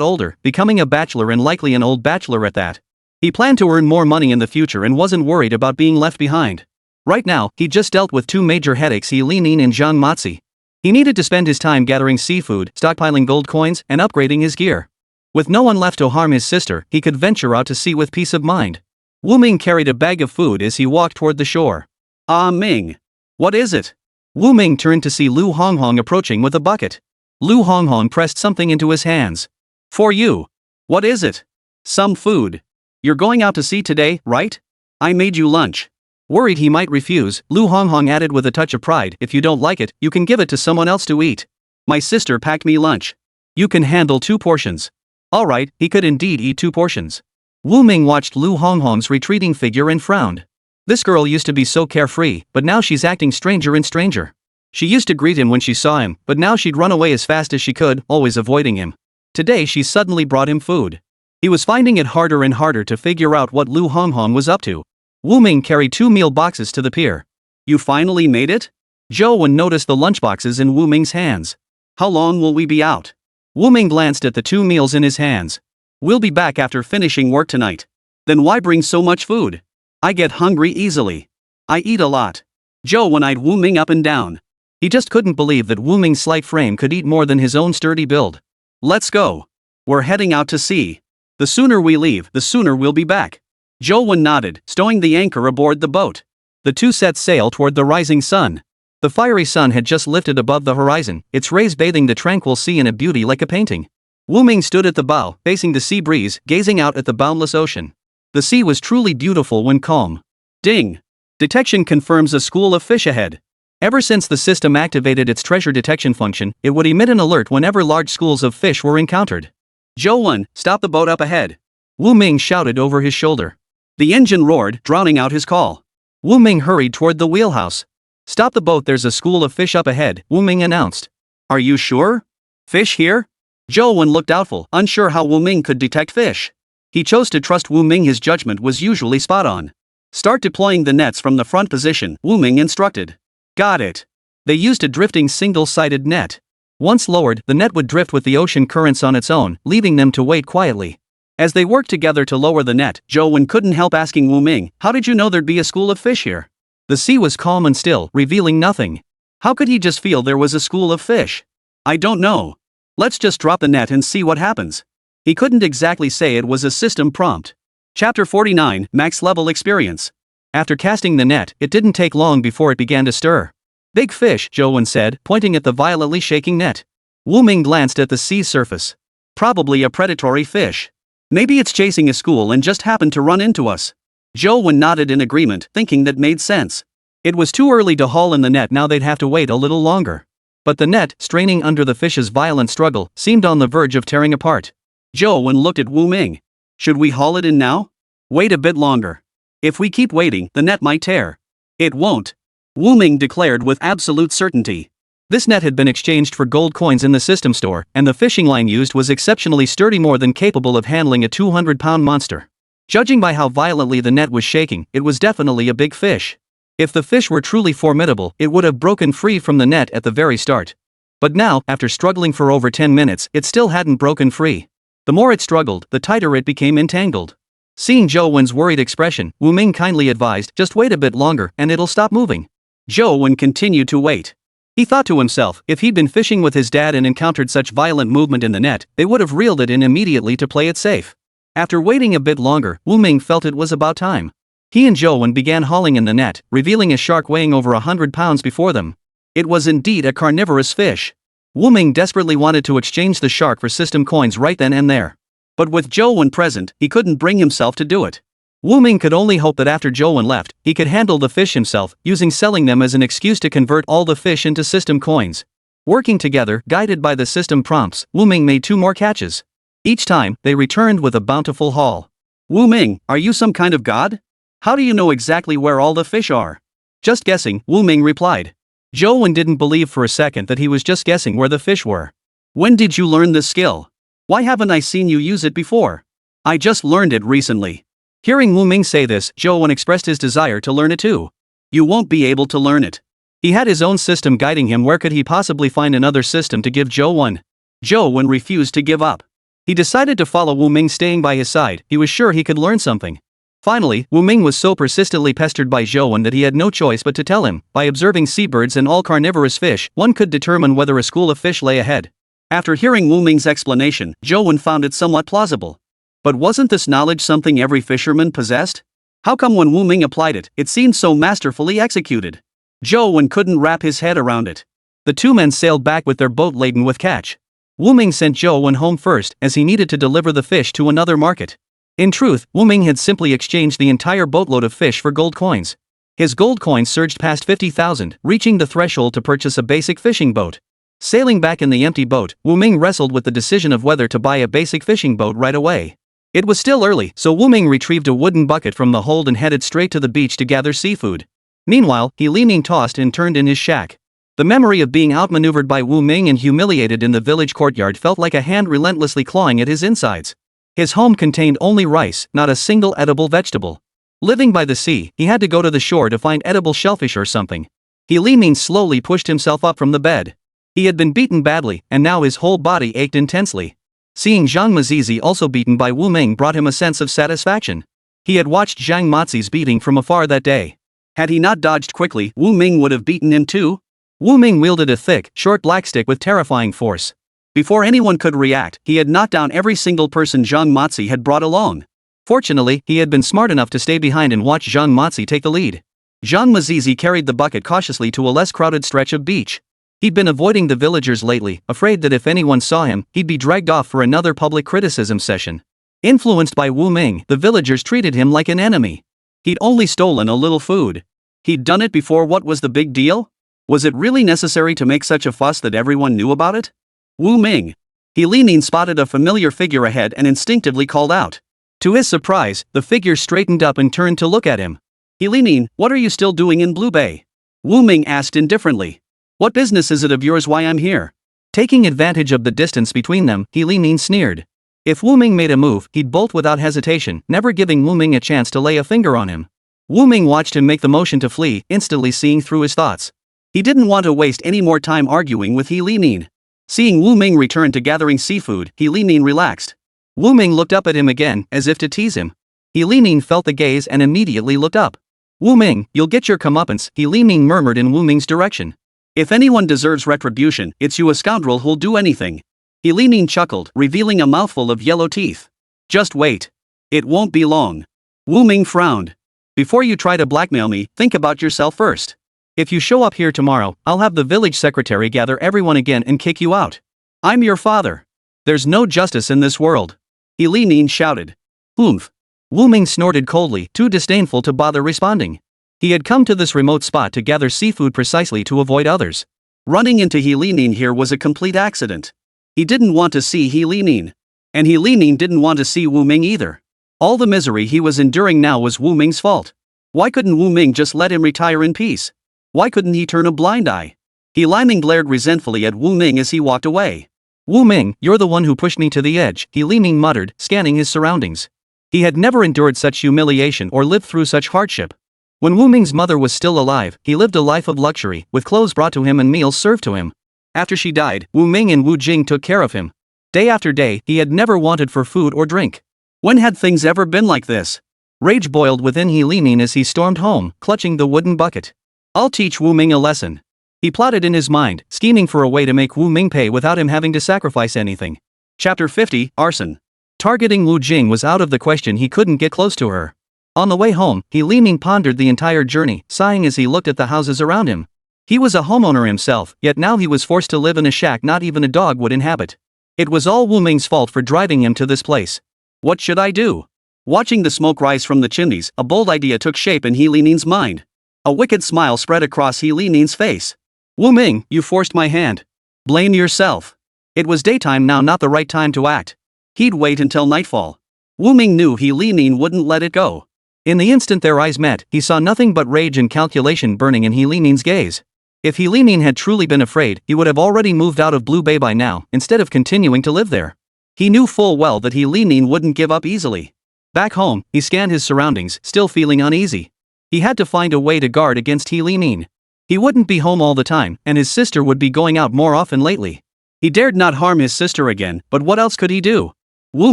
older, becoming a bachelor and likely an old bachelor at that. He planned to earn more money in the future and wasn't worried about being left behind. Right now, he just dealt with two major headaches: He Limin and Zhang Mazi. He needed to spend his time gathering seafood, stockpiling gold coins, and upgrading his gear. With no one left to harm his sister, he could venture out to sea with peace of mind. Ming carried a bag of food as he walked toward the shore. "Ah, Ming. What is it?" Ming turned to see Lu Honghong approaching with a bucket. Lu Honghong pressed something into his hands. "For you." "What is it?" "Some food. You're going out to sea today, right? I made you lunch." Worried he might refuse, Lu Honghong added with a touch of pride, "If you don't like it, you can give it to someone else to eat. My sister packed me lunch. You can handle 2 portions." Alright, he could indeed eat 2 portions. Ming watched Lu Honghong's retreating figure and frowned. This girl used to be so carefree, but now she's acting stranger and stranger. She used to greet him when she saw him, but now she'd run away as fast as she could, always avoiding him. Today she suddenly brought him food. He was finding it harder and harder to figure out what Lu Honghong was up to. Ming carried 2 meal boxes to the pier. "You finally made it?" Zhou Wen noticed the lunchboxes in Ming's hands. "How long will we be out?" Ming glanced at the 2 meals in his hands. "We'll be back after finishing work tonight." "Then why bring so much food?" "I get hungry easily. I eat a lot." Zhou Wen eyed Ming up and down. He just couldn't believe that Ming's slight frame could eat more than his own sturdy build. "Let's go. We're heading out to sea. The sooner we leave, the sooner we'll be back." Zhou Wen nodded, stowing the anchor aboard the boat. The two set sail toward the rising sun. The fiery sun had just lifted above the horizon, its rays bathing the tranquil sea in a beauty like a painting. Ming stood at the bow, facing the sea breeze, gazing out at the boundless ocean. The sea was truly beautiful when calm. Ding! Detection confirms a school of fish ahead. Ever since the system activated its treasure detection function, it would emit an alert whenever large schools of fish were encountered. "Zhou Wen, stop the boat up ahead!" Ming shouted over his shoulder. The engine roared, drowning out his call. Ming hurried toward the wheelhouse. "Stop the boat, there's a school of fish up ahead," Ming announced. "Are you sure? Fish here?" Zhou Wen looked doubtful, unsure how Ming could detect fish. He chose to trust Ming, his judgment was usually spot on. "Start deploying the nets from the front position," Ming instructed. "Got it." They used a drifting single-sided net. Once lowered, the net would drift with the ocean currents on its own, leaving them to wait quietly. As they worked together to lower the net, Zhou Wen couldn't help asking Ming, "How did you know there'd be a school of fish here?" The sea was calm and still, revealing nothing. How could he just feel there was a school of fish? "I don't know. Let's just drop the net and see what happens." He couldn't exactly say, it was a system prompt. Chapter 49, Max Level Experience. After casting the net, it didn't take long before it began to stir. "Big fish," Zhou Wen said, pointing at the violently shaking net. Ming glanced at the sea surface. "Probably a predatory fish. Maybe it's chasing a school and just happened to run into us." Zhou Wen nodded in agreement, thinking that made sense. It was too early to haul in the net, now they'd have to wait a little longer. But the net, straining under the fish's violent struggle, seemed on the verge of tearing apart. Zhou Wen looked at Ming. "Should we haul it in now? Wait a bit longer. If we keep waiting, the net might tear." "It won't," Ming declared with absolute certainty. This net had been exchanged for gold coins in the system store, and the fishing line used was exceptionally sturdy, more than capable of handling a 200-pound monster. Judging by how violently the net was shaking, it was definitely a big fish. If the fish were truly formidable, it would have broken free from the net at the very start. But now, after struggling for over 10 minutes, it still hadn't broken free. The more it struggled, the tighter it became entangled. Seeing Zhou Wen's worried expression, Ming kindly advised, "Just wait a bit longer, and it'll stop moving." Zhou Wen continued to wait. He thought to himself, if he'd been fishing with his dad and encountered such violent movement in the net, they would have reeled it in immediately to play it safe. After waiting a bit longer, Ming felt it was about time. He and Zhou Wen began hauling in the net, revealing a shark weighing over 100 pounds before them. It was indeed a carnivorous fish. Ming desperately wanted to exchange the shark for system coins right then and there. But with Zhou Wen present, he couldn't bring himself to do it. Ming could only hope that after Zhou Wen left, he could handle the fish himself, using selling them as an excuse to convert all the fish into system coins. Working together, guided by the system prompts, Ming made 2 more catches. Each time, they returned with a bountiful haul. "Ming, are you some kind of god? How do you know exactly where all the fish are?" "Just guessing," Ming replied. Zhou Wen didn't believe for a second that he was just guessing where the fish were. "When did you learn this skill? Why haven't I seen you use it before?" "I just learned it recently." Hearing Ming say this, Zhou Wen expressed his desire to learn it too. "You won't be able to learn it." He had his own system guiding him. Where could he possibly find another system to give Zhou Wen? Zhou Wen refused to give up. He decided to follow Ming, staying by his side. He was sure he could learn something. Finally, Wu Ming was so persistently pestered by Zhou that he had no choice but to tell him. By observing seabirds and all carnivorous fish, one could determine whether a school of fish lay ahead. After hearing Wu Ming's explanation, Zhou found it somewhat plausible. But wasn't this knowledge something every fisherman possessed? How come when Wu Ming applied it, it seemed so masterfully executed? Zhou couldn't wrap his head around it. The two men sailed back with their boat laden with catch. Wu Ming sent Zhou home first, as he needed to deliver the fish to another market. In truth, Wu Ming had simply exchanged the entire boatload of fish for gold coins. His gold coins surged past 50,000, reaching the threshold to purchase a basic fishing boat. Sailing back in the empty boat, Wu Ming wrestled with the decision of whether to buy a basic fishing boat right away. It was still early, so Wu Ming retrieved a wooden bucket from the hold and headed straight to the beach to gather seafood. Meanwhile, He Limin tossed and turned in his shack. The memory of being outmaneuvered by Wu Ming and humiliated in the village courtyard felt like a hand relentlessly clawing at his insides. His home contained only rice, not a single edible vegetable. Living by the sea, he had to go to the shore to find edible shellfish or something. He Limin slowly pushed himself up from the bed. He had been beaten badly, and now his whole body ached intensely. Seeing Zhang Mazi also beaten by Wu Ming brought him a sense of satisfaction. He had watched Zhang Mazi's beating from afar that day. Had he not dodged quickly, Wu Ming would have beaten him too. Wu Ming wielded a thick, short black stick with terrifying force. Before anyone could react, he had knocked down every single person Zhang Mazi had brought along. Fortunately, he had been smart enough to stay behind and watch Zhang Mazi take the lead. Zhang Mazi carried the bucket cautiously to a less crowded stretch of beach. He'd been avoiding the villagers lately, afraid that if anyone saw him, he'd be dragged off for another public criticism session. Influenced by Wu Ming, the villagers treated him like an enemy. He'd only stolen a little food. He'd done it before. What was the big deal? Was it really necessary to make such a fuss that everyone knew about it? Wu Ming. He Limin spotted a familiar figure ahead and instinctively called out. To his surprise, the figure straightened up and turned to look at him. He Limin, what are you still doing in Blue Bay? Wu Ming asked indifferently. What business is it of yours why I'm here? Taking advantage of the distance between them, He Limin sneered. If Wu Ming made a move, he'd bolt without hesitation, never giving Wu Ming a chance to lay a finger on him. Wu Ming watched him make the motion to flee, instantly seeing through his thoughts. He didn't want to waste any more time arguing with He Limin. Seeing Wu Ming return to gathering seafood, He Limin relaxed. Wu Ming looked up at him again, as if to tease him. He Limin felt the gaze and immediately looked up. Wu Ming, you'll get your comeuppance, He Limin murmured in Wu Ming's direction. If anyone deserves retribution, it's you, a scoundrel who'll do anything. He Limin chuckled, revealing a mouthful of yellow teeth. Just wait. It won't be long. Wu Ming frowned. Before you try to blackmail me, think about yourself first. If you show up here tomorrow, I'll have the village secretary gather everyone again and kick you out. I'm your father. There's no justice in this world. He Limin shouted. Oomph. Wu Ming snorted coldly, too disdainful to bother responding. He had come to this remote spot to gather seafood precisely to avoid others. Running into He Limin here was a complete accident. He didn't want to see He Limin. And He Limin didn't want to see Wu Ming either. All the misery he was enduring now was Wu Ming's fault. Why couldn't Wu Ming just let him retire in peace? Why couldn't he turn a blind eye? He Limin glared resentfully at Wu Ming as he walked away. Wu Ming, you're the one who pushed me to the edge, He Limin muttered, scanning his surroundings. He had never endured such humiliation or lived through such hardship. When Wu Ming's mother was still alive, he lived a life of luxury, with clothes brought to him and meals served to him. After she died, Wu Ming and Wu Jing took care of him. Day after day, he had never wanted for food or drink. When had things ever been like this? Rage boiled within He Limin as he stormed home, clutching the wooden bucket. I'll teach Wu Ming a lesson. He plotted in his mind, scheming for a way to make Wu Ming pay without him having to sacrifice anything. Chapter 50, Arson. Targeting Wu Jing was out of the question. He couldn't get close to her. On the way home, He Limin pondered the entire journey, sighing as he looked at the houses around him. He was a homeowner himself, yet now he was forced to live in a shack not even a dog would inhabit. It was all Wu Ming's fault for driving him to this place. What should I do? Watching the smoke rise from the chimneys, a bold idea took shape in He Limin's mind. A wicked smile spread across He Limin's face. Wu Ming, you forced my hand. Blame yourself. It was daytime now, not the right time to act. He'd wait until nightfall. Wu Ming knew He Limin wouldn't let it go. In the instant their eyes met, he saw nothing but rage and calculation burning in He Limin's gaze. If He Limin had truly been afraid, he would have already moved out of Blue Bay by now, instead of continuing to live there. He knew full well that He Limin wouldn't give up easily. Back home, he scanned his surroundings, still feeling uneasy. He had to find a way to guard against He Limin. He wouldn't be home all the time, and his sister would be going out more often lately. He dared not harm his sister again, but what else could he do? Wu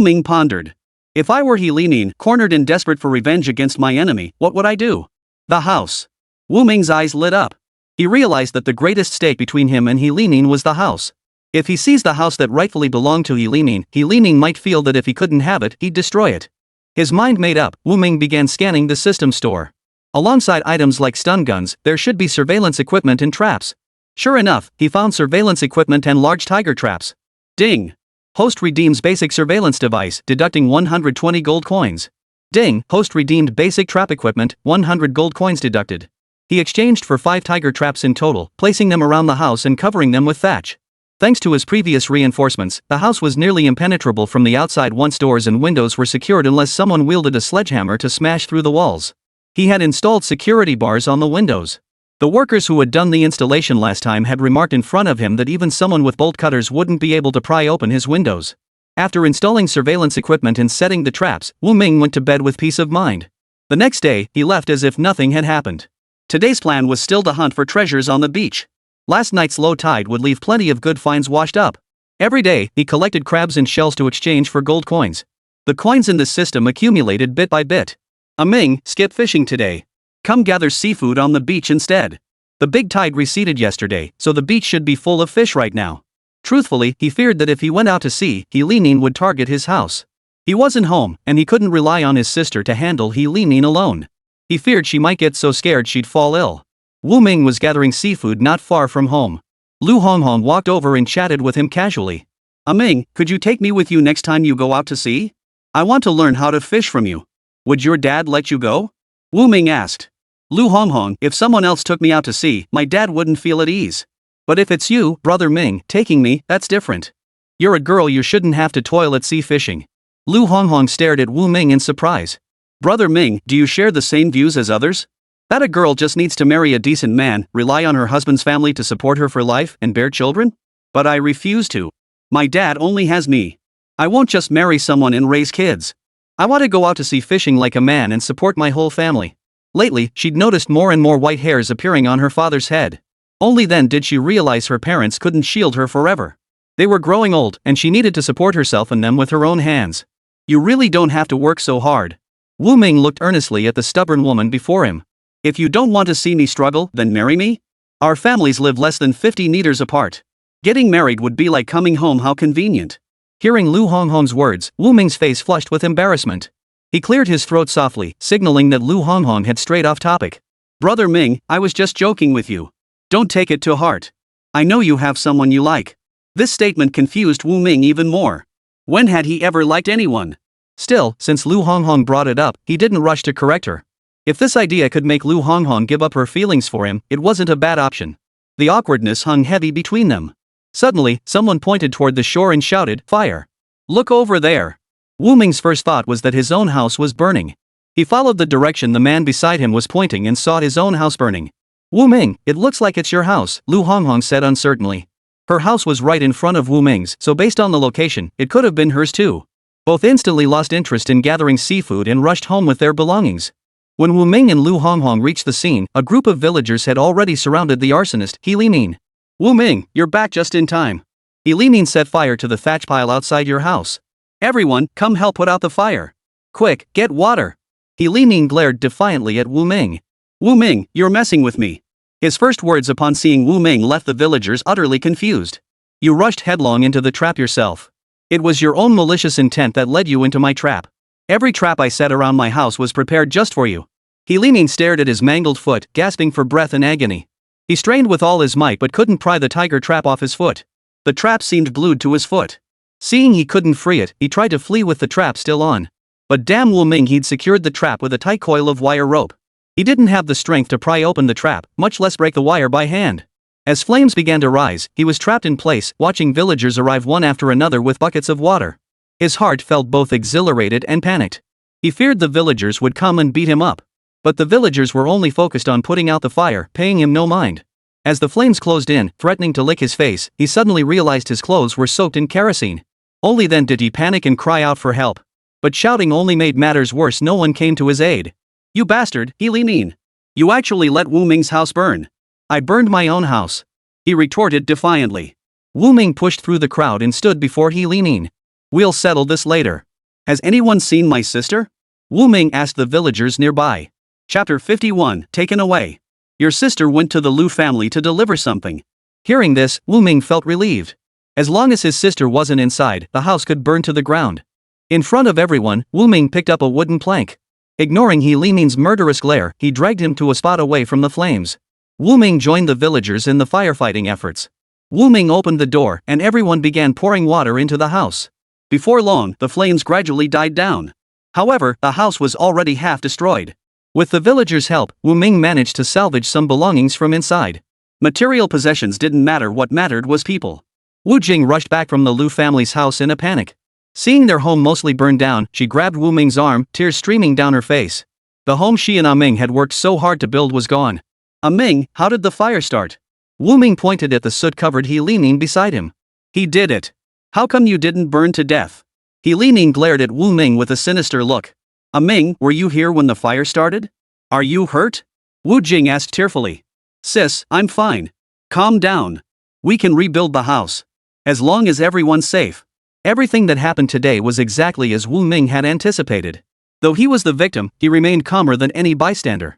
Ming pondered. If I were He Limin, cornered and desperate for revenge against my enemy, what would I do? The house. Wu Ming's eyes lit up. He realized that the greatest stake between him and He Limin was the house. If he seized the house that rightfully belonged to He Limin might feel that if he couldn't have it, he'd destroy it. His mind made up, Wu Ming began scanning the system store. Alongside items like stun guns, there should be surveillance equipment and traps. Sure enough, he found surveillance equipment and large tiger traps. Ding! Host redeems basic surveillance device, deducting 120 gold coins. Ding! Host redeemed basic trap equipment, 100 gold coins deducted. He exchanged for 5 tiger traps in total, placing them around the house and covering them with thatch. Thanks to his previous reinforcements, the house was nearly impenetrable from the outside once doors and windows were secured unless someone wielded a sledgehammer to smash through the walls. He had installed security bars on the windows. The workers who had done the installation last time had remarked in front of him that even someone with bolt cutters wouldn't be able to pry open his windows. After installing surveillance equipment and setting the traps, Wu Ming went to bed with peace of mind. The next day, he left as if nothing had happened. Today's plan was still to hunt for treasures on the beach. Last night's low tide would leave plenty of good finds washed up. Every day, he collected crabs and shells to exchange for gold coins. The coins in this system accumulated bit by bit. Ming, skip fishing today. Come gather seafood on the beach instead. The big tide receded yesterday, so the beach should be full of fish right now. Truthfully, he feared that if he went out to sea, He Limin would target his house. He wasn't home, and he couldn't rely on his sister to handle He Limin alone. He feared she might get so scared she'd fall ill. Wu Ming was gathering seafood not far from home. Lu Honghong walked over and chatted with him casually. Ming, could you take me with you next time you go out to sea? I want to learn how to fish from you. Would your dad let you go? Wu Ming asked. Lu Honghong, if someone else took me out to sea, my dad wouldn't feel at ease. But if it's you, brother Ming, taking me, that's different. You're a girl, you shouldn't have to toil at sea fishing. Lu Honghong stared at Wu Ming in surprise. Brother Ming, do you share the same views as others? That a girl just needs to marry a decent man, rely on her husband's family to support her for life, and bear children? But I refuse to. My dad only has me. I won't just marry someone and raise kids. I want to go out to sea fishing like a man and support my whole family. Lately, she'd noticed more and more white hairs appearing on her father's head. Only then did she realize her parents couldn't shield her forever. They were growing old, and she needed to support herself and them with her own hands. You really don't have to work so hard. Wu Ming looked earnestly at the stubborn woman before him. If you don't want to see me struggle, then marry me? Our families live less than 50 meters apart. Getting married would be like coming home, how convenient. Hearing Lu Honghong's words, Wu Ming's face flushed with embarrassment. He cleared his throat softly, signaling that Lu Honghong had strayed off topic. Brother Ming, I was just joking with you. Don't take it to heart. I know you have someone you like. This statement confused Wu Ming even more. When had he ever liked anyone? Still, since Lu Honghong brought it up, he didn't rush to correct her. If this idea could make Lu Honghong give up her feelings for him, it wasn't a bad option. The awkwardness hung heavy between them. Suddenly, someone pointed toward the shore and shouted, "Fire! Look over there!" Wu Ming's first thought was that his own house was burning. He followed the direction the man beside him was pointing and saw his own house burning. "Wu Ming, it looks like it's your house," Lu Honghong said uncertainly. Her house was right in front of Wu Ming's, so based on the location, it could have been hers too. Both instantly lost interest in gathering seafood and rushed home with their belongings. When Wu Ming and Lu Honghong reached the scene, a group of villagers had already surrounded the arsonist, He Limin. "Wu Ming, you're back just in time. He Limin set fire to the thatch pile outside your house. Everyone, come help put out the fire. Quick, get water." He Limin glared defiantly at Wu Ming. "Wu Ming, you're messing with me." His first words upon seeing Wu Ming left the villagers utterly confused. "You rushed headlong into the trap yourself. It was your own malicious intent that led you into my trap. Every trap I set around my house was prepared just for you." He Limin stared at his mangled foot, gasping for breath in agony. He strained with all his might but couldn't pry the tiger trap off his foot. The trap seemed glued to his foot. Seeing he couldn't free it, he tried to flee with the trap still on. But damn Wu Ming, he'd secured the trap with a tight coil of wire rope. He didn't have the strength to pry open the trap, much less break the wire by hand. As flames began to rise, he was trapped in place, watching villagers arrive one after another with buckets of water. His heart felt both exhilarated and panicked. He feared the villagers would come and beat him up. But the villagers were only focused on putting out the fire, paying him no mind. As the flames closed in, threatening to lick his face, he suddenly realized his clothes were soaked in kerosene. Only then did he panic and cry out for help. But shouting only made matters worse. No one came to his aid. "You bastard, He Limin. You actually let Wu Ming's house burn." "I burned my own house," he retorted defiantly. Wu Ming pushed through the crowd and stood before He Limin. "We'll settle this later." Has anyone seen my sister? Wu Ming asked the villagers nearby. Chapter 51, Taken Away. Your sister went to the Lu family to deliver something. Hearing this, Wu Ming felt relieved. As long as his sister wasn't inside, the house could burn to the ground. In front of everyone, Wu Ming picked up a wooden plank. Ignoring He Limin's murderous glare, he dragged him to a spot away from the flames. Wu Ming joined the villagers in the firefighting efforts. Wu Ming opened the door, and everyone began pouring water into the house. Before long, the flames gradually died down. However, the house was already half destroyed. With the villagers' help, Wu Ming managed to salvage some belongings from inside. Material possessions didn't matter, what mattered was people. Wu Jing rushed back from the Lu family's house in a panic. Seeing their home mostly burned down, she grabbed Wu Ming's arm, tears streaming down her face. The home she and Ming had worked so hard to build was gone. Ming, how did the fire start? Wu Ming pointed at the soot-covered He Limin beside him. He did it. How come you didn't burn to death? He Limin glared at Wu Ming with a sinister look. Ming, were you here when the fire started? Are you hurt? Wu Jing asked tearfully. Sis, I'm fine. Calm down. We can rebuild the house. As long as everyone's safe. Everything that happened today was exactly as Wu Ming had anticipated. Though he was the victim, he remained calmer than any bystander.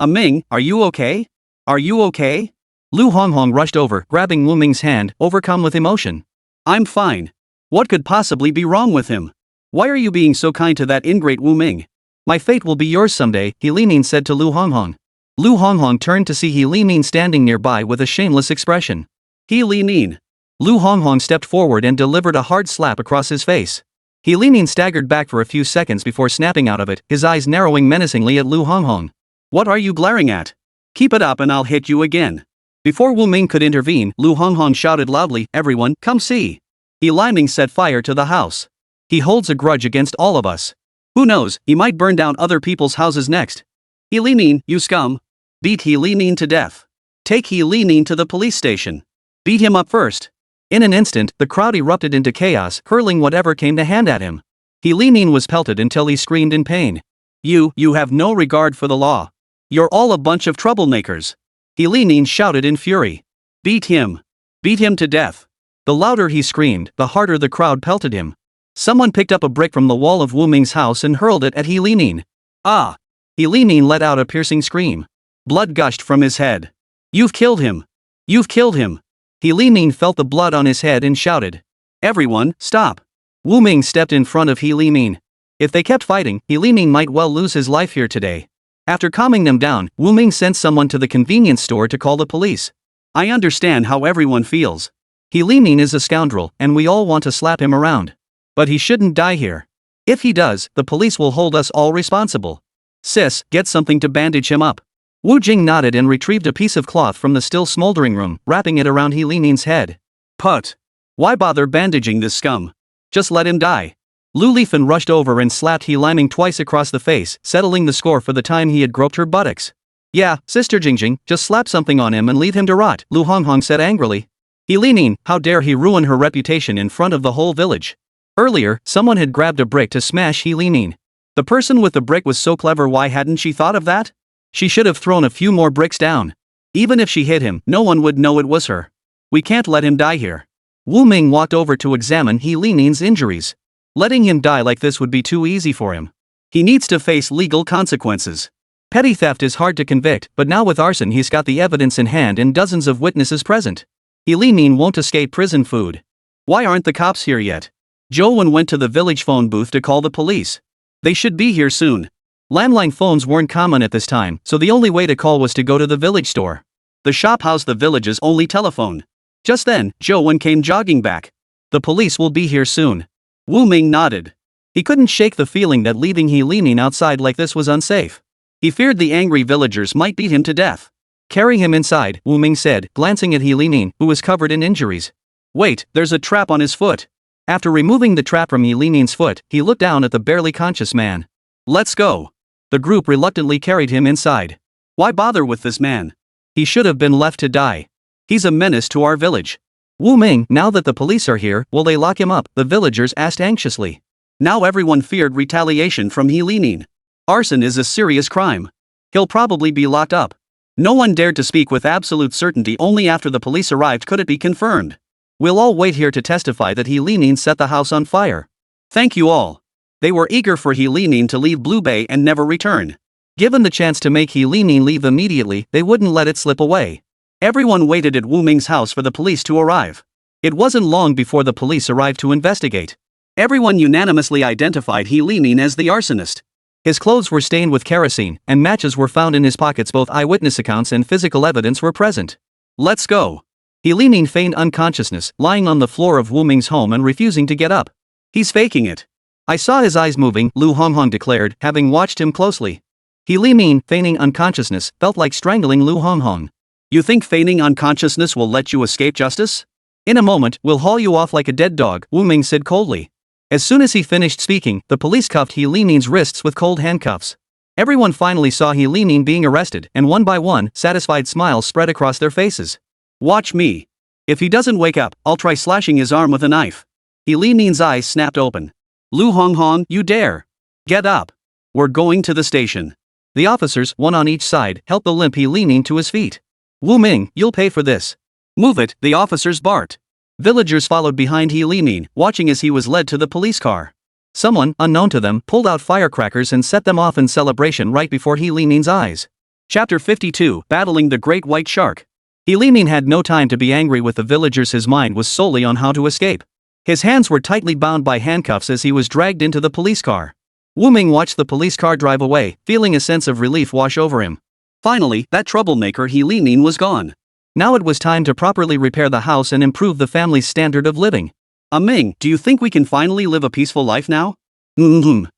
Ming, are you okay? Are you okay? Lu Honghong rushed over, grabbing Wu Ming's hand, overcome with emotion. I'm fine. What could possibly be wrong with him? Why are you being so kind to that ingrate Wu Ming? My fate will be yours someday, He Limin said to Lu Honghong. Lu Honghong turned to see He Limin standing nearby with a shameless expression. He Limin. Lu Honghong stepped forward and delivered a hard slap across his face. He Limin staggered back for a few seconds before snapping out of it, his eyes narrowing menacingly at Lu Honghong. What are you glaring at? Keep it up and I'll hit you again. Before Wu Ming could intervene, Lu Honghong shouted loudly, Everyone, come see. He Limin set fire to the house. He holds a grudge against all of us. Who knows, he might burn down other people's houses next. He Limin, you scum. Beat He Limin to death. Take He Limin to the police station. Beat him up first. In an instant, the crowd erupted into chaos, hurling whatever came to hand at him. He Limin was pelted until he screamed in pain. You have no regard for the law. You're all a bunch of troublemakers. He Limin shouted in fury. Beat him. Beat him to death. The louder he screamed, the harder the crowd pelted him. Someone picked up a brick from the wall of Wu Ming's house and hurled it at He Limin. Ah! He Limin let out a piercing scream. Blood gushed from his head. You've killed him. You've killed him. He Limin felt the blood on his head and shouted. Everyone, stop. Wu Ming stepped in front of He Limin. If they kept fighting, He Limin might well lose his life here today. After calming them down, Wu Ming sent someone to the convenience store to call the police. I understand how everyone feels. He Limin is a scoundrel, and we all want to slap him around. But he shouldn't die here. If he does, the police will hold us all responsible. Sis, get something to bandage him up. Wu Jing nodded and retrieved a piece of cloth from the still smoldering room, wrapping it around He Limin's head. Put. Why bother bandaging this scum? Just let him die. Lu Lifan rushed over and slapped He Limin twice across the face, settling the score for the time he had groped her buttocks. Yeah, Sister Jingjing, just slap something on him and leave him to rot, Lu Honghong said angrily. He Limin, how dare he ruin her reputation in front of the whole village. Earlier, someone had grabbed a brick to smash He Limin. The person with the brick was so clever, why hadn't she thought of that? She should have thrown a few more bricks down. Even if she hit him, no one would know it was her. We can't let him die here. Wu Ming walked over to examine He Limin's injuries. Letting him die like this would be too easy for him. He needs to face legal consequences. Petty theft is hard to convict, but now with arson he's got the evidence in hand and dozens of witnesses present. He Limin won't escape prison food. Why aren't the cops here yet? Zhou went to the village phone booth to call the police. They should be here soon. Landline phones weren't common at this time, so the only way to call was to go to the village store. The shop housed the village's only telephone. Just then, Zhou came jogging back. The police will be here soon. Wu Ming nodded. He couldn't shake the feeling that leaving He Limin outside like this was unsafe. He feared the angry villagers might beat him to death. Carry him inside, Wu Ming said, glancing at He Limin, who was covered in injuries. Wait, there's a trap on his foot. After removing the trap from He Limin's foot, he looked down at the barely conscious man. Let's go. The group reluctantly carried him inside. Why bother with this man? He should have been left to die. He's a menace to our village. Wu Ming, now that the police are here, will they lock him up? The villagers asked anxiously. Now everyone feared retaliation from He Limin. Arson is a serious crime. He'll probably be locked up. No one dared to speak with absolute certainty. Only after the police arrived could it be confirmed. We'll all wait here to testify that He Limin set the house on fire. Thank you all. They were eager for He Limin to leave Blue Bay and never return. Given the chance to make He Limin leave immediately, they wouldn't let it slip away. Everyone waited at Wu Ming's house for the police to arrive. It wasn't long before the police arrived to investigate. Everyone unanimously identified He Limin as the arsonist. His clothes were stained with kerosene, and matches were found in his pockets. Both eyewitness accounts and physical evidence were present. Let's go. He Limin feigned unconsciousness, lying on the floor of Wu Ming's home and refusing to get up. He's faking it. I saw his eyes moving, Lu Honghong declared, having watched him closely. He Limin, feigning unconsciousness, felt like strangling Lu Honghong. You think feigning unconsciousness will let you escape justice? In a moment, we'll haul you off like a dead dog, Wu Ming said coldly. As soon as he finished speaking, the police cuffed He Limin's wrists with cold handcuffs. Everyone finally saw He Limin being arrested, and one by one, satisfied smiles spread across their faces. Watch me. If he doesn't wake up, I'll try slashing his arm with a knife. He Limin's eyes snapped open. Lu Honghong, you dare. Get up. We're going to the station. The officers, one on each side, helped the limp He Limin to his feet. Wu Ming, you'll pay for this. Move it, the officers barked. Villagers followed behind He Limin, watching as he was led to the police car. Someone, unknown to them, pulled out firecrackers and set them off in celebration right before He Limin's eyes. Chapter 52, Battling the Great White Shark. He Limin had no time to be angry with the villagers. His mind was solely on how to escape. His hands were tightly bound by handcuffs as he was dragged into the police car. Wu Ming watched the police car drive away, feeling a sense of relief wash over him. Finally, that troublemaker He Limin was gone. Now it was time to properly repair the house and improve the family's standard of living. Ming, do you think we can finally live a peaceful life now? Wu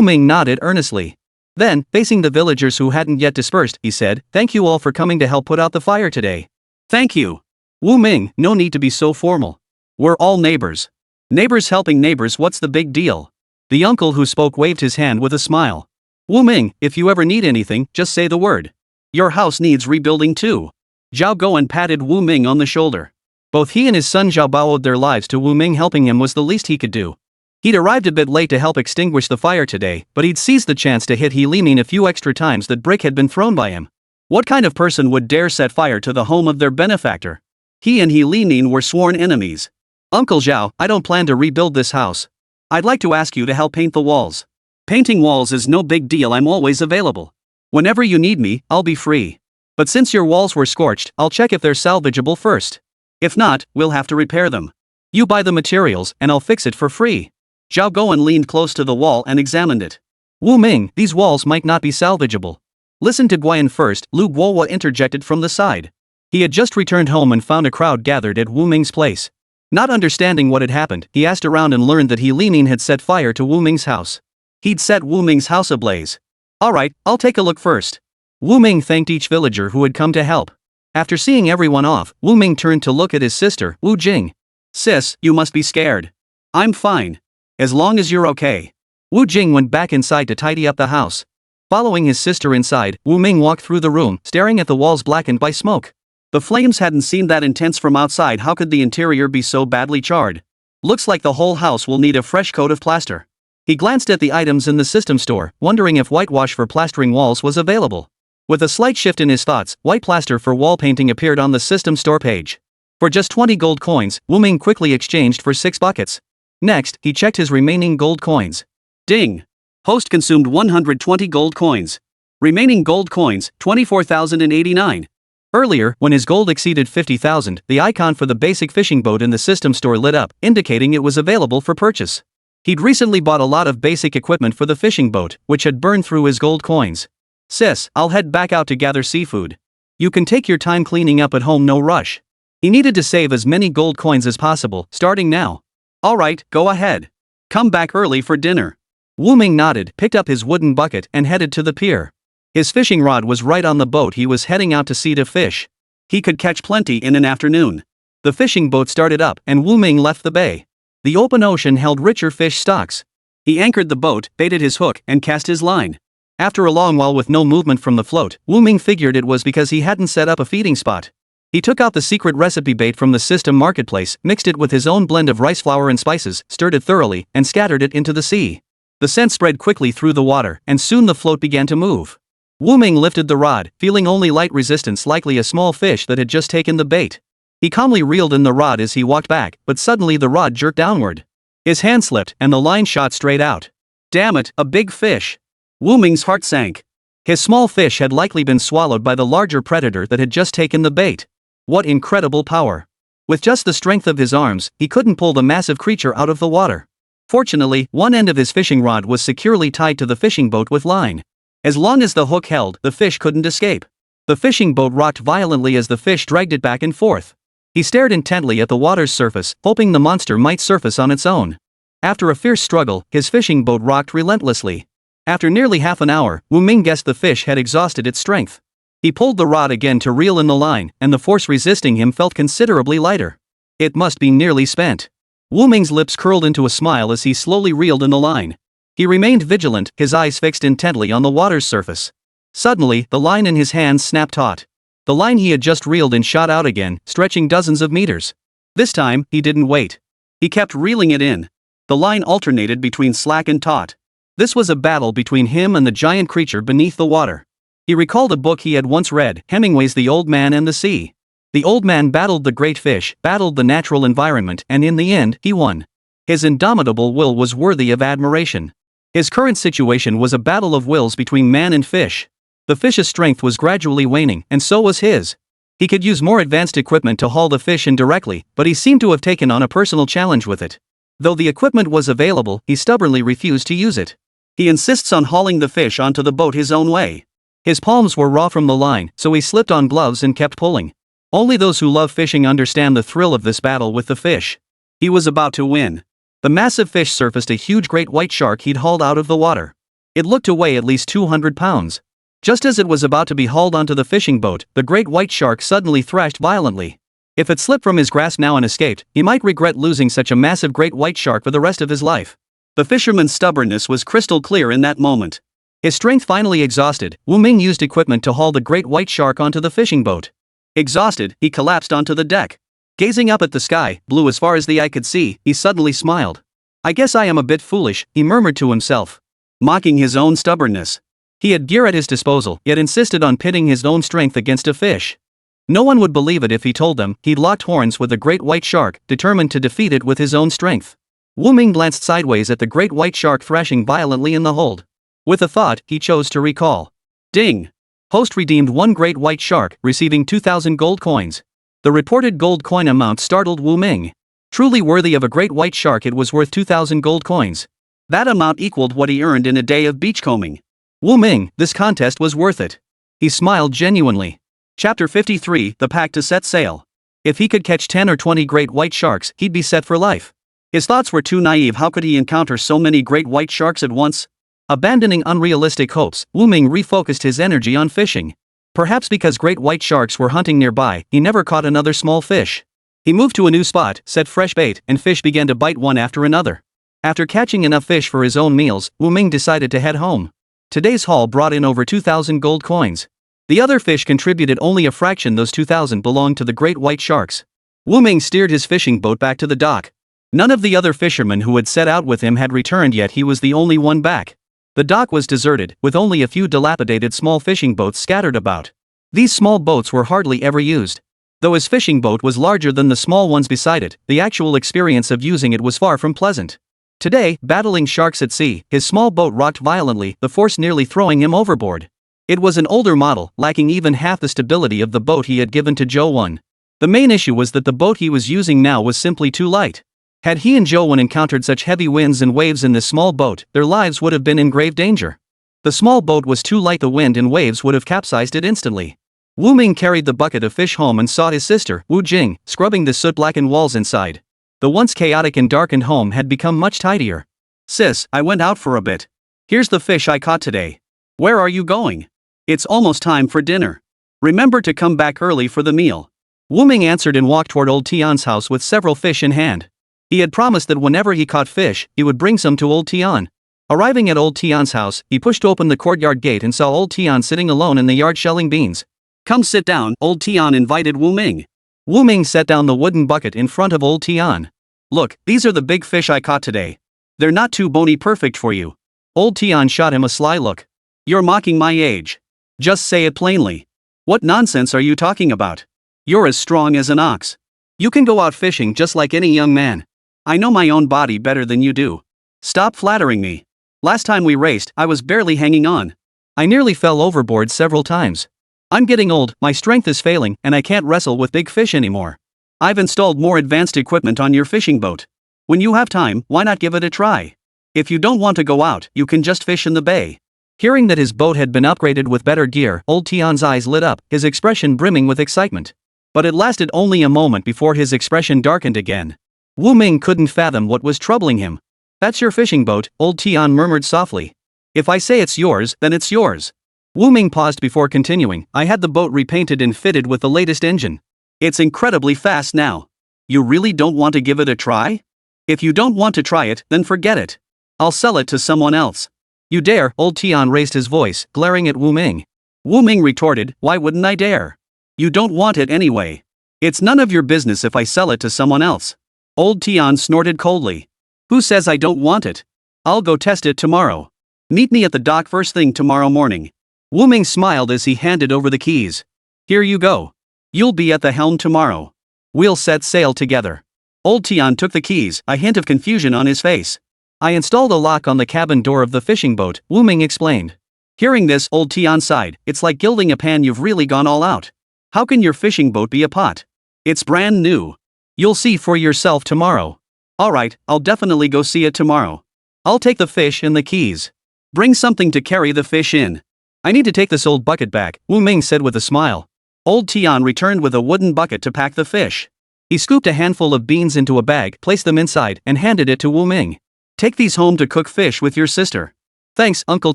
Ming nodded earnestly. Then, facing the villagers who hadn't yet dispersed, he said, "Thank you all for coming to help put out the fire today." Thank you. Wu Ming, no need to be so formal. We're all neighbors. Neighbors helping neighbors, what's the big deal? The uncle who spoke waved his hand with a smile. Wu Ming, if you ever need anything, just say the word. Your house needs rebuilding too. Zhao Guan patted Wu Ming on the shoulder. Both he and his son Zhao Bao owed their lives to Wu Ming. Helping him was the least he could do. He'd arrived a bit late to help extinguish the fire today, but he'd seized the chance to hit He Limin a few extra times that brick had been thrown by him. What kind of person would dare set fire to the home of their benefactor? He and He Limin were sworn enemies. Uncle Zhao, I don't plan to rebuild this house. I'd like to ask you to help paint the walls. Painting walls is no big deal, I'm always available. Whenever you need me, I'll be free. But since your walls were scorched, I'll check if they're salvageable first. If not, we'll have to repair them. You buy the materials, and I'll fix it for free. Zhao Guan leaned close to the wall and examined it. Wu Ming, these walls might not be salvageable. Listen to Guan first, Lu Guohua interjected from the side. He had just returned home and found a crowd gathered at Wu Ming's place. Not understanding what had happened, he asked around and learned that He Limin had set fire to Wu Ming's house. He'd set Wu Ming's house ablaze. Alright, I'll take a look first. Wu Ming thanked each villager who had come to help. After seeing everyone off, Wu Ming turned to look at his sister, Wu Jing. Sis, you must be scared. I'm fine. As long as you're okay. Wu Jing went back inside to tidy up the house. Following his sister inside, Wu Ming walked through the room, staring at the walls blackened by smoke. The flames hadn't seemed that intense from outside. How could the interior be so badly charred? Looks like the whole house will need a fresh coat of plaster. He glanced at the items in the system store, wondering if whitewash for plastering walls was available. With a slight shift in his thoughts, white plaster for wall painting appeared on the system store page. For just 20 gold coins, Wu Ming quickly exchanged for 6 buckets. Next, he checked his remaining gold coins. Ding! Host consumed 120 gold coins. Remaining gold coins, 24,089. Earlier, when his gold exceeded 50,000, the icon for the basic fishing boat in the system store lit up, indicating it was available for purchase. He'd recently bought a lot of basic equipment for the fishing boat, which had burned through his gold coins. Sis, I'll head back out to gather seafood. You can take your time cleaning up at home, no rush. He needed to save as many gold coins as possible, starting now. Alright, go ahead. Come back early for dinner. Wu Ming nodded, picked up his wooden bucket, and headed to the pier. His fishing rod was right on the boat he was heading out to sea to fish. He could catch plenty in an afternoon. The fishing boat started up, and Wu Ming left the bay. The open ocean held richer fish stocks. He anchored the boat, baited his hook, and cast his line. After a long while with no movement from the float, Wu Ming figured it was because he hadn't set up a feeding spot. He took out the secret recipe bait from the system marketplace, mixed it with his own blend of rice flour and spices, stirred it thoroughly, and scattered it into the sea. The scent spread quickly through the water, and soon the float began to move. Wu Ming lifted the rod, feeling only light resistance, likely a small fish that had just taken the bait. He calmly reeled in the rod as he walked back, but suddenly the rod jerked downward. His hand slipped, and the line shot straight out. Damn it, a big fish. Wu Ming's heart sank. His small fish had likely been swallowed by the larger predator that had just taken the bait. What incredible power. With just the strength of his arms, he couldn't pull the massive creature out of the water. Fortunately, one end of his fishing rod was securely tied to the fishing boat with line. As long as the hook held, the fish couldn't escape. The fishing boat rocked violently as the fish dragged it back and forth. He stared intently at the water's surface, hoping the monster might surface on its own. After a fierce struggle, his fishing boat rocked relentlessly. After nearly half an hour, Wu Ming guessed the fish had exhausted its strength. He pulled the rod again to reel in the line, and the force resisting him felt considerably lighter. It must be nearly spent. Wu Ming's lips curled into a smile as he slowly reeled in the line. He remained vigilant, his eyes fixed intently on the water's surface. Suddenly, the line in his hands snapped taut. The line he had just reeled in shot out again, stretching dozens of meters. This time, he didn't wait. He kept reeling it in. The line alternated between slack and taut. This was a battle between him and the giant creature beneath the water. He recalled a book he had once read, Hemingway's The Old Man and the Sea. The old man battled the great fish, battled the natural environment, and in the end, he won. His indomitable will was worthy of admiration. His current situation was a battle of wills between man and fish. The fish's strength was gradually waning, and so was his. He could use more advanced equipment to haul the fish in directly, but he seemed to have taken on a personal challenge with it. Though the equipment was available, he stubbornly refused to use it. He insists on hauling the fish onto the boat his own way. His palms were raw from the line, so he slipped on gloves and kept pulling. Only those who love fishing understand the thrill of this battle with the fish. He was about to win. The massive fish surfaced a huge great white shark he'd hauled out of the water. It looked to weigh at least 200 pounds. Just as it was about to be hauled onto the fishing boat, the great white shark suddenly thrashed violently. If it slipped from his grasp now and escaped, he might regret losing such a massive great white shark for the rest of his life. The fisherman's stubbornness was crystal clear in that moment. His strength finally exhausted, Wu Ming used equipment to haul the great white shark onto the fishing boat. Exhausted, he collapsed onto the deck. Gazing up at the sky, blue as far as the eye could see, he suddenly smiled. I guess I am a bit foolish, he murmured to himself. Mocking his own stubbornness. He had gear at his disposal, yet insisted on pitting his own strength against a fish. No one would believe it if he told them he'd locked horns with a great white shark, determined to defeat it with his own strength. Wu Ming glanced sideways at the great white shark thrashing violently in the hold. With a thought, he chose to recall. Ding! Host redeemed one great white shark, receiving 2,000 gold coins. The reported gold coin amount startled Wu Ming. Truly worthy of a great white shark, it was worth 2,000 gold coins. That amount equaled what he earned in a day of beachcombing. Wu Ming, this contest was worth it. He smiled genuinely. Chapter 53, The Pact to Set Sail. If he could catch 10 or 20 great white sharks, he'd be set for life. His thoughts were too naive. How could he encounter so many great white sharks at once? Abandoning unrealistic hopes, Wu Ming refocused his energy on fishing. Perhaps because great white sharks were hunting nearby, he never caught another small fish. He moved to a new spot, set fresh bait, and fish began to bite one after another. After catching enough fish for his own meals, Wu Ming decided to head home. Today's haul brought in over 2,000 gold coins. The other fish contributed only a fraction. Those 2,000 belonged to the great white sharks. Wu Ming steered his fishing boat back to the dock. None of the other fishermen who had set out with him had returned yet. He was the only one back. The dock was deserted, with only a few dilapidated small fishing boats scattered about. These small boats were hardly ever used. Though his fishing boat was larger than the small ones beside it, the actual experience of using it was far from pleasant. Today, battling sharks at sea, his small boat rocked violently, the force nearly throwing him overboard. It was an older model, lacking even half the stability of the boat he had given to Zhou Wen. The main issue was that the boat he was using now was simply too light. Had he and Zhou Wen encountered such heavy winds and waves in this small boat, their lives would have been in grave danger. The small boat was too light. The wind and waves would have capsized it instantly. Wu Ming carried the bucket of fish home and saw his sister, Wu Jing, scrubbing the soot-blackened walls inside. The once chaotic and darkened home had become much tidier. Sis, I went out for a bit. Here's the fish I caught today. Where are you going? It's almost time for dinner. Remember to come back early for the meal. Wu Ming answered and walked toward old Tian's house with several fish in hand. He had promised that whenever he caught fish, he would bring some to old Tian. Arriving at old Tian's house, he pushed open the courtyard gate and saw old Tian sitting alone in the yard shelling beans. Come sit down, old Tian invited Wu Ming. Wu Ming set down the wooden bucket in front of old Tian. Look, these are the big fish I caught today. They're not too bony, perfect for you. Old Tian shot him a sly look. You're mocking my age. Just say it plainly. What nonsense are you talking about? You're as strong as an ox. You can go out fishing just like any young man. I know my own body better than you do. Stop flattering me. Last time we raced, I was barely hanging on. I nearly fell overboard several times. I'm getting old, my strength is failing, and I can't wrestle with big fish anymore. I've installed more advanced equipment on your fishing boat. When you have time, why not give it a try? If you don't want to go out, you can just fish in the bay. Hearing that his boat had been upgraded with better gear, old Tian's eyes lit up, his expression brimming with excitement. But it lasted only a moment before his expression darkened again. Wu Ming couldn't fathom what was troubling him. That's your fishing boat, old Tian murmured softly. If I say it's yours, then it's yours. Wu Ming paused before continuing. I had the boat repainted and fitted with the latest engine. It's incredibly fast now. You really don't want to give it a try? If you don't want to try it, then forget it. I'll sell it to someone else. You dare? Old Tian raised his voice, glaring at Wu Ming. Wu Ming retorted, why wouldn't I dare? You don't want it anyway. It's none of your business if I sell it to someone else. Old Tian snorted coldly. Who says I don't want it? I'll go test it tomorrow. Meet me at the dock first thing tomorrow morning. Wu Ming smiled as he handed over the keys. Here you go. You'll be at the helm tomorrow. We'll set sail together. Old Tian took the keys, a hint of confusion on his face. I installed a lock on the cabin door of the fishing boat, Wu Ming explained. Hearing this, old Tian sighed. It's like gilding a pan, you've really gone all out. How can your fishing boat be a pot? It's brand new. You'll see for yourself tomorrow. Alright, I'll definitely go see it tomorrow. I'll take the fish and the keys. Bring something to carry the fish in. I need to take this old bucket back, Wu Ming said with a smile. Old Tian returned with a wooden bucket to pack the fish. He scooped a handful of beans into a bag, placed them inside, and handed it to Wu Ming. Take these home to cook fish with your sister. Thanks, Uncle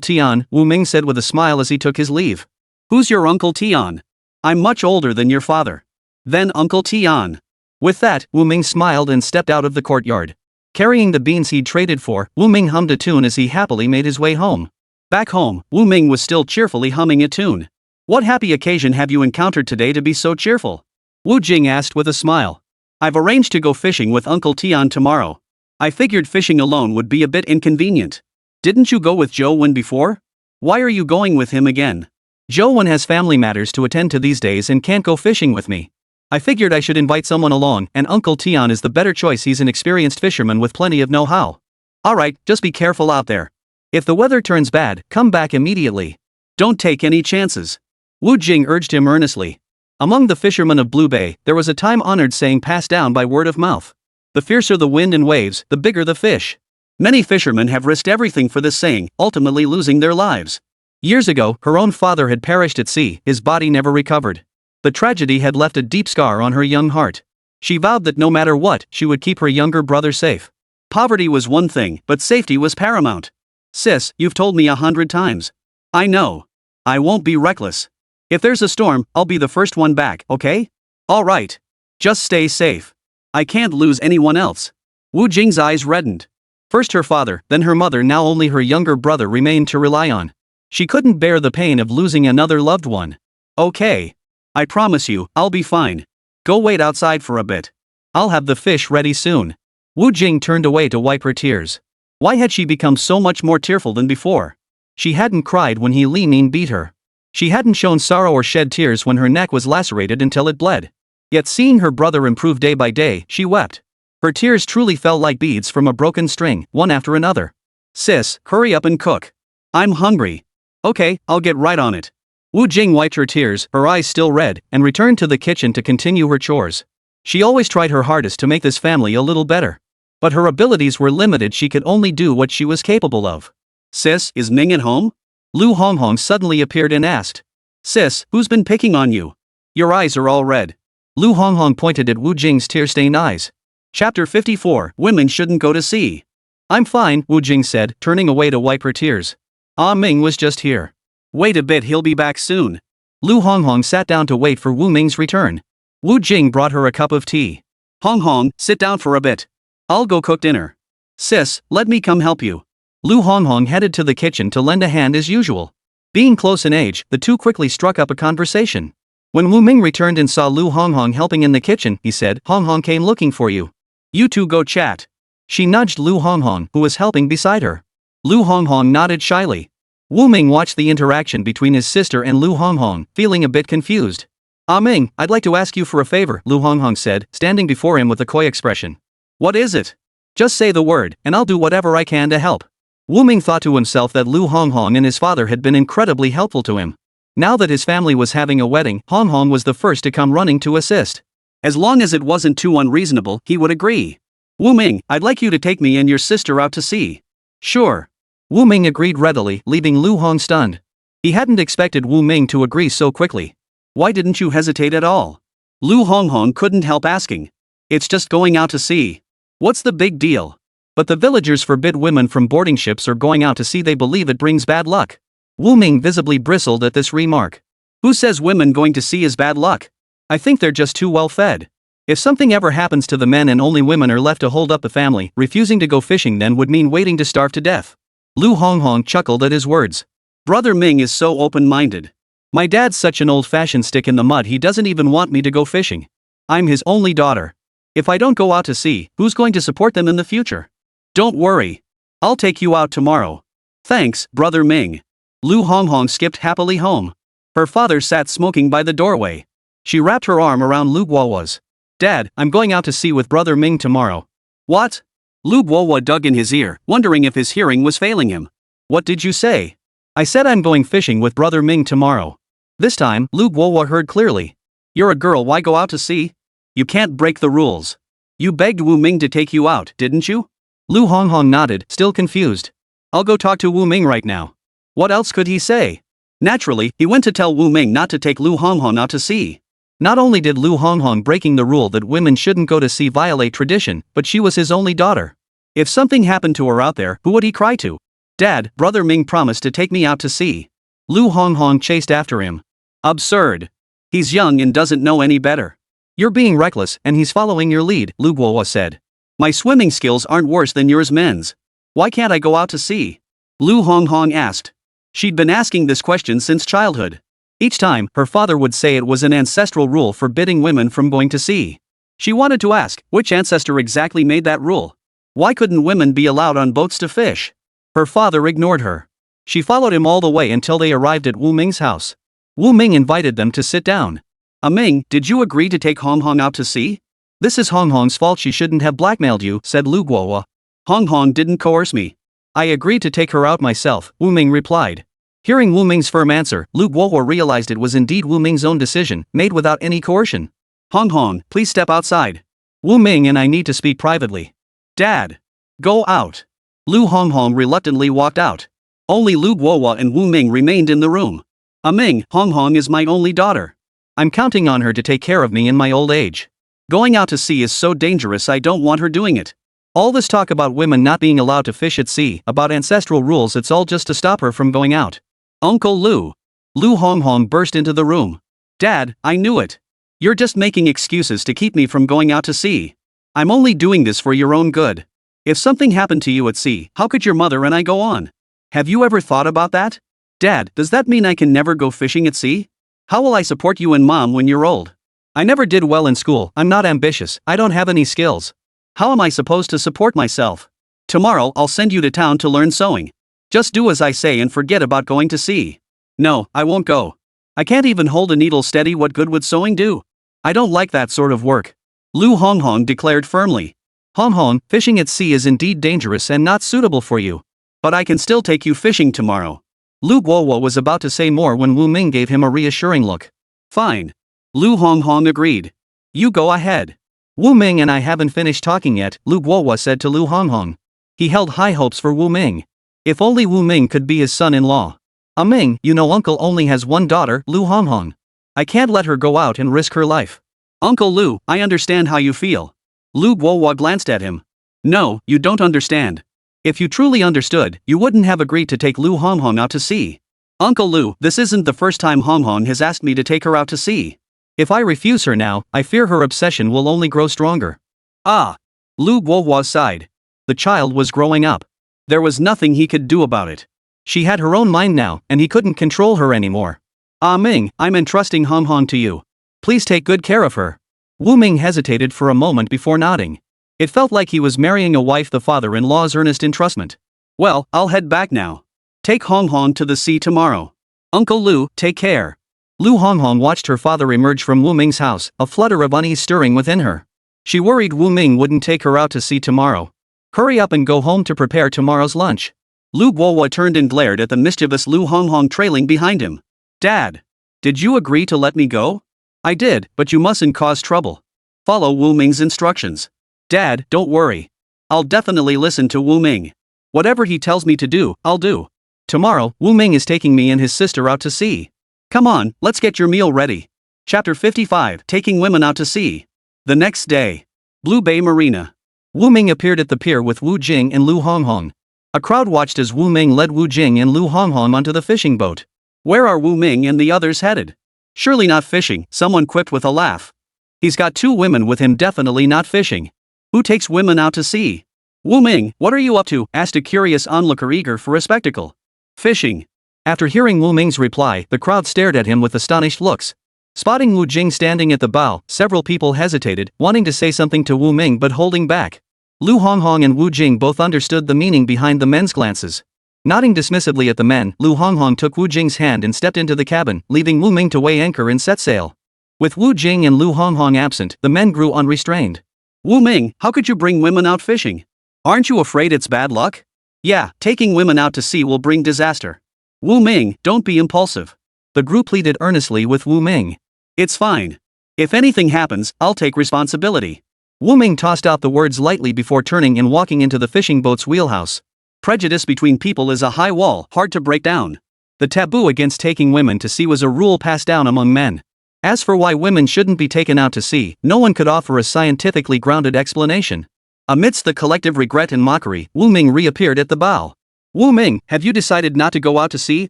Tian, Wu Ming said with a smile as he took his leave. Who's your Uncle Tian? I'm much older than your father. Then Uncle Tian. With that, Wu Ming smiled and stepped out of the courtyard. Carrying the beans he'd traded for, Wu Ming hummed a tune as he happily made his way home. Back home, Wu Ming was still cheerfully humming a tune. What happy occasion have you encountered today to be so cheerful? Wu Jing asked with a smile. I've arranged to go fishing with Uncle Tian tomorrow. I figured fishing alone would be a bit inconvenient. Didn't you go with Zhou Wen before? Why are you going with him again? Zhou Wen has family matters to attend to these days and can't go fishing with me. I figured I should invite someone along, and Uncle Tian is the better choice, he's an experienced fisherman with plenty of know-how. Alright, just be careful out there. If the weather turns bad, come back immediately. Don't take any chances. Wu Jing urged him earnestly. Among the fishermen of Blue Bay, there was a time-honored saying passed down by word of mouth. The fiercer the wind and waves, the bigger the fish. Many fishermen have risked everything for this saying, ultimately losing their lives. Years ago, her own father had perished at sea, his body never recovered. The tragedy had left a deep scar on her young heart. She vowed that no matter what, she would keep her younger brother safe. Poverty was one thing, but safety was paramount. Sis, you've told me 100 times. I know. I won't be reckless. If there's a storm, I'll be the first one back, okay? Alright. Just stay safe. I can't lose anyone else. Wu Jing's eyes reddened. First her father, then her mother, now only her younger brother remained to rely on. She couldn't bear the pain of losing another loved one. Okay. I promise you, I'll be fine. Go wait outside for a bit. I'll have the fish ready soon. Wu Jing turned away to wipe her tears. Why had she become so much more tearful than before? She hadn't cried when He Limin beat her. She hadn't shown sorrow or shed tears when her neck was lacerated until it bled. Yet seeing her brother improve day by day, she wept. Her tears truly fell like beads from a broken string, one after another. Sis, hurry up and cook. I'm hungry. Okay, I'll get right on it. Wu Jing wiped her tears, her eyes still red, and returned to the kitchen to continue her chores. She always tried her hardest to make this family a little better. But her abilities were limited, she could only do what she was capable of. Sis, is Ming at home? Lu Honghong suddenly appeared and asked. Sis, who's been picking on you? Your eyes are all red. Lu Honghong pointed at Wu Jing's tear-stained eyes. Chapter 54, Women Shouldn't Go to Sea. I'm fine, Wu Jing said, turning away to wipe her tears. Ah, Ming was just here. Wait a bit, he'll be back soon. Lu Honghong sat down to wait for Wu Ming's return. Wu Jing brought her a cup of tea. Honghong, sit down for a bit. I'll go cook dinner. Sis, let me come help you. Lu Honghong headed to the kitchen to lend a hand as usual. Being close in age, the two quickly struck up a conversation. When Wu Ming returned and saw Lu Honghong helping in the kitchen, he said, Honghong came looking for you. You two go chat. She nudged Lu Honghong, who was helping beside her. Lu Honghong nodded shyly. Wu Ming watched the interaction between his sister and Lu Honghong, feeling a bit confused. Ah Ming, I'd like to ask you for a favor, Lu Honghong said, standing before him with a coy expression. What is it? Just say the word, and I'll do whatever I can to help. Wu Ming thought to himself that Lu Honghong and his father had been incredibly helpful to him. Now that his family was having a wedding, Honghong was the first to come running to assist. As long as it wasn't too unreasonable, he would agree. Wu Ming, I'd like you to take me and your sister out to sea. Sure. Wu Ming agreed readily, leaving Lu Hong stunned. He hadn't expected Wu Ming to agree so quickly. Why didn't you hesitate at all? Lu Honghong couldn't help asking. It's just going out to sea. What's the big deal? But the villagers forbid women from boarding ships or going out to sea. They believe it brings bad luck. Wu Ming visibly bristled at this remark. Who says women going to sea is bad luck? I think they're just too well fed. If something ever happens to the men and only women are left to hold up the family, refusing to go fishing then would mean waiting to starve to death. Lu Honghong chuckled at his words. Brother Ming is so open-minded. My dad's such an old-fashioned stick in the mud, he doesn't even want me to go fishing. I'm his only daughter. If I don't go out to sea, who's going to support them in the future? Don't worry. I'll take you out tomorrow. Thanks, Brother Ming. Lu Honghong skipped happily home. Her father sat smoking by the doorway. She wrapped her arm around Lu Guowa's. Dad, I'm going out to sea with Brother Ming tomorrow. What? Lu Guowa dug in his ear, wondering if his hearing was failing him. What did you say? I said I'm going fishing with Brother Ming tomorrow. This time, Lu Guowa heard clearly. You're a girl, why go out to sea? You can't break the rules. You begged Wu Ming to take you out, didn't you? Lu Honghong nodded, still confused. I'll go talk to Wu Ming right now. What else could he say? Naturally, he went to tell Wu Ming not to take Lu Honghong out to sea. Not only did Lu Honghong breaking the rule that women shouldn't go to sea violate tradition, but she was his only daughter. If something happened to her out there, who would he cry to? Dad, Brother Ming promised to take me out to sea. Lu Honghong chased after him. Absurd. He's young and doesn't know any better. You're being reckless, and he's following your lead, Lu Guowa said. My swimming skills aren't worse than yours men's. Why can't I go out to sea? Lu Honghong asked. She'd been asking this question since childhood. Each time, her father would say it was an ancestral rule forbidding women from going to sea. She wanted to ask, which ancestor exactly made that rule? Why couldn't women be allowed on boats to fish? Her father ignored her. She followed him all the way until they arrived at Wu Ming's house. Wu Ming invited them to sit down. Ming, did you agree to take Honghong out to sea? This is Honghong's fault, she shouldn't have blackmailed you, said Lu Guowa. Honghong didn't coerce me. I agreed to take her out myself, Wu Ming replied. Hearing Wu Ming's firm answer, Lu Guowa realized it was indeed Wu Ming's own decision, made without any coercion. Honghong, please step outside. Wu Ming and I need to speak privately. Dad. Go out. Lu Honghong reluctantly walked out. Only Lu Guowa and Wu Ming remained in the room. Ming, Honghong is my only daughter. I'm counting on her to take care of me in my old age. Going out to sea is so dangerous, I don't want her doing it. All this talk about women not being allowed to fish at sea, about ancestral rules, it's all just to stop her from going out. Uncle Lu. Lu Honghong burst into the room. Dad, I knew it. You're just making excuses to keep me from going out to sea. I'm only doing this for your own good. If something happened to you at sea, how could your mother and I go on? Have you ever thought about that? Dad, does that mean I can never go fishing at sea? How will I support you and Mom when you're old? I never did well in school, I'm not ambitious, I don't have any skills. How am I supposed to support myself? Tomorrow I'll send you to town to learn sewing. Just do as I say and forget about going to sea. No, I won't go. I can't even hold a needle steady, what good would sewing do? I don't like that sort of work. Lu Honghong declared firmly. Honghong, fishing at sea is indeed dangerous and not suitable for you. But I can still take you fishing tomorrow. Lu Guowa was about to say more when Wu Ming gave him a reassuring look. Fine. Lu Honghong agreed. You go ahead. Wu Ming and I haven't finished talking yet, Lu Guowa said to Lu Honghong. He held high hopes for Wu Ming. If only Wu Ming could be his son-in-law. Ming, you know uncle only has one daughter, Lu Honghong. I can't let her go out and risk her life. Uncle Lu, I understand how you feel. Lu Guowa glanced at him. No, you don't understand. If you truly understood, you wouldn't have agreed to take Lu Honghong out to sea. Uncle Lu, this isn't the first time Honghong has asked me to take her out to sea. If I refuse her now, I fear her obsession will only grow stronger. Ah! Lu Guowa sighed. The child was growing up. There was nothing he could do about it. She had her own mind now, and he couldn't control her anymore. Ming, I'm entrusting Honghong to you. Please take good care of her. Wu Ming hesitated for a moment before nodding. It felt like he was marrying a wife, the father-in-law's earnest entrustment. Well, I'll head back now. Take Honghong to the sea tomorrow. Uncle Lu, take care. Lu Honghong watched her father emerge from Wu Ming's house, a flutter of unease stirring within her. She worried Wu Ming wouldn't take her out to sea tomorrow. Hurry up and go home to prepare tomorrow's lunch. Lu Guohua turned and glared at the mischievous Lu Honghong trailing behind him. Dad! Did you agree to let me go? I did, but you mustn't cause trouble. Follow Wu Ming's instructions. Dad, don't worry. I'll definitely listen to Wu Ming. Whatever he tells me to do, I'll do. Tomorrow, Wu Ming is taking me and his sister out to sea. Come on, let's get your meal ready. Chapter 55, Taking Women Out to Sea. The next day. Blue Bay Marina. Wu Ming appeared at the pier with Wu Jing and Lu Honghong. A crowd watched as Wu Ming led Wu Jing and Lu Honghong onto the fishing boat. Where are Wu Ming and the others headed? Surely not fishing, someone quipped with a laugh. He's got 2 women with him, definitely not fishing. Who takes women out to sea? Wu Ming, what are you up to? Asked a curious onlooker eager for a spectacle. Fishing. After hearing Wu Ming's reply, the crowd stared at him with astonished looks. Spotting Wu Jing standing at the bow, several people hesitated, wanting to say something to Wu Ming but holding back. Lu Honghong and Wu Jing both understood the meaning behind the men's glances. Nodding dismissively at the men, Lu Honghong took Wu Jing's hand and stepped into the cabin, leaving Wu Ming to weigh anchor and set sail. With Wu Jing and Lu Honghong absent, the men grew unrestrained. Wu Ming, how could you bring women out fishing? Aren't you afraid it's bad luck? Yeah, taking women out to sea will bring disaster. Wu Ming, don't be impulsive. The group pleaded earnestly with Wu Ming. It's fine. If anything happens, I'll take responsibility. Wu Ming tossed out the words lightly before turning and walking into the fishing boat's wheelhouse. Prejudice between people is a high wall, hard to break down. The taboo against taking women to sea was a rule passed down among men. As for why women shouldn't be taken out to sea, no one could offer a scientifically grounded explanation. Amidst the collective regret and mockery, Wu Ming reappeared at the bow. Wu Ming, have you decided not to go out to sea?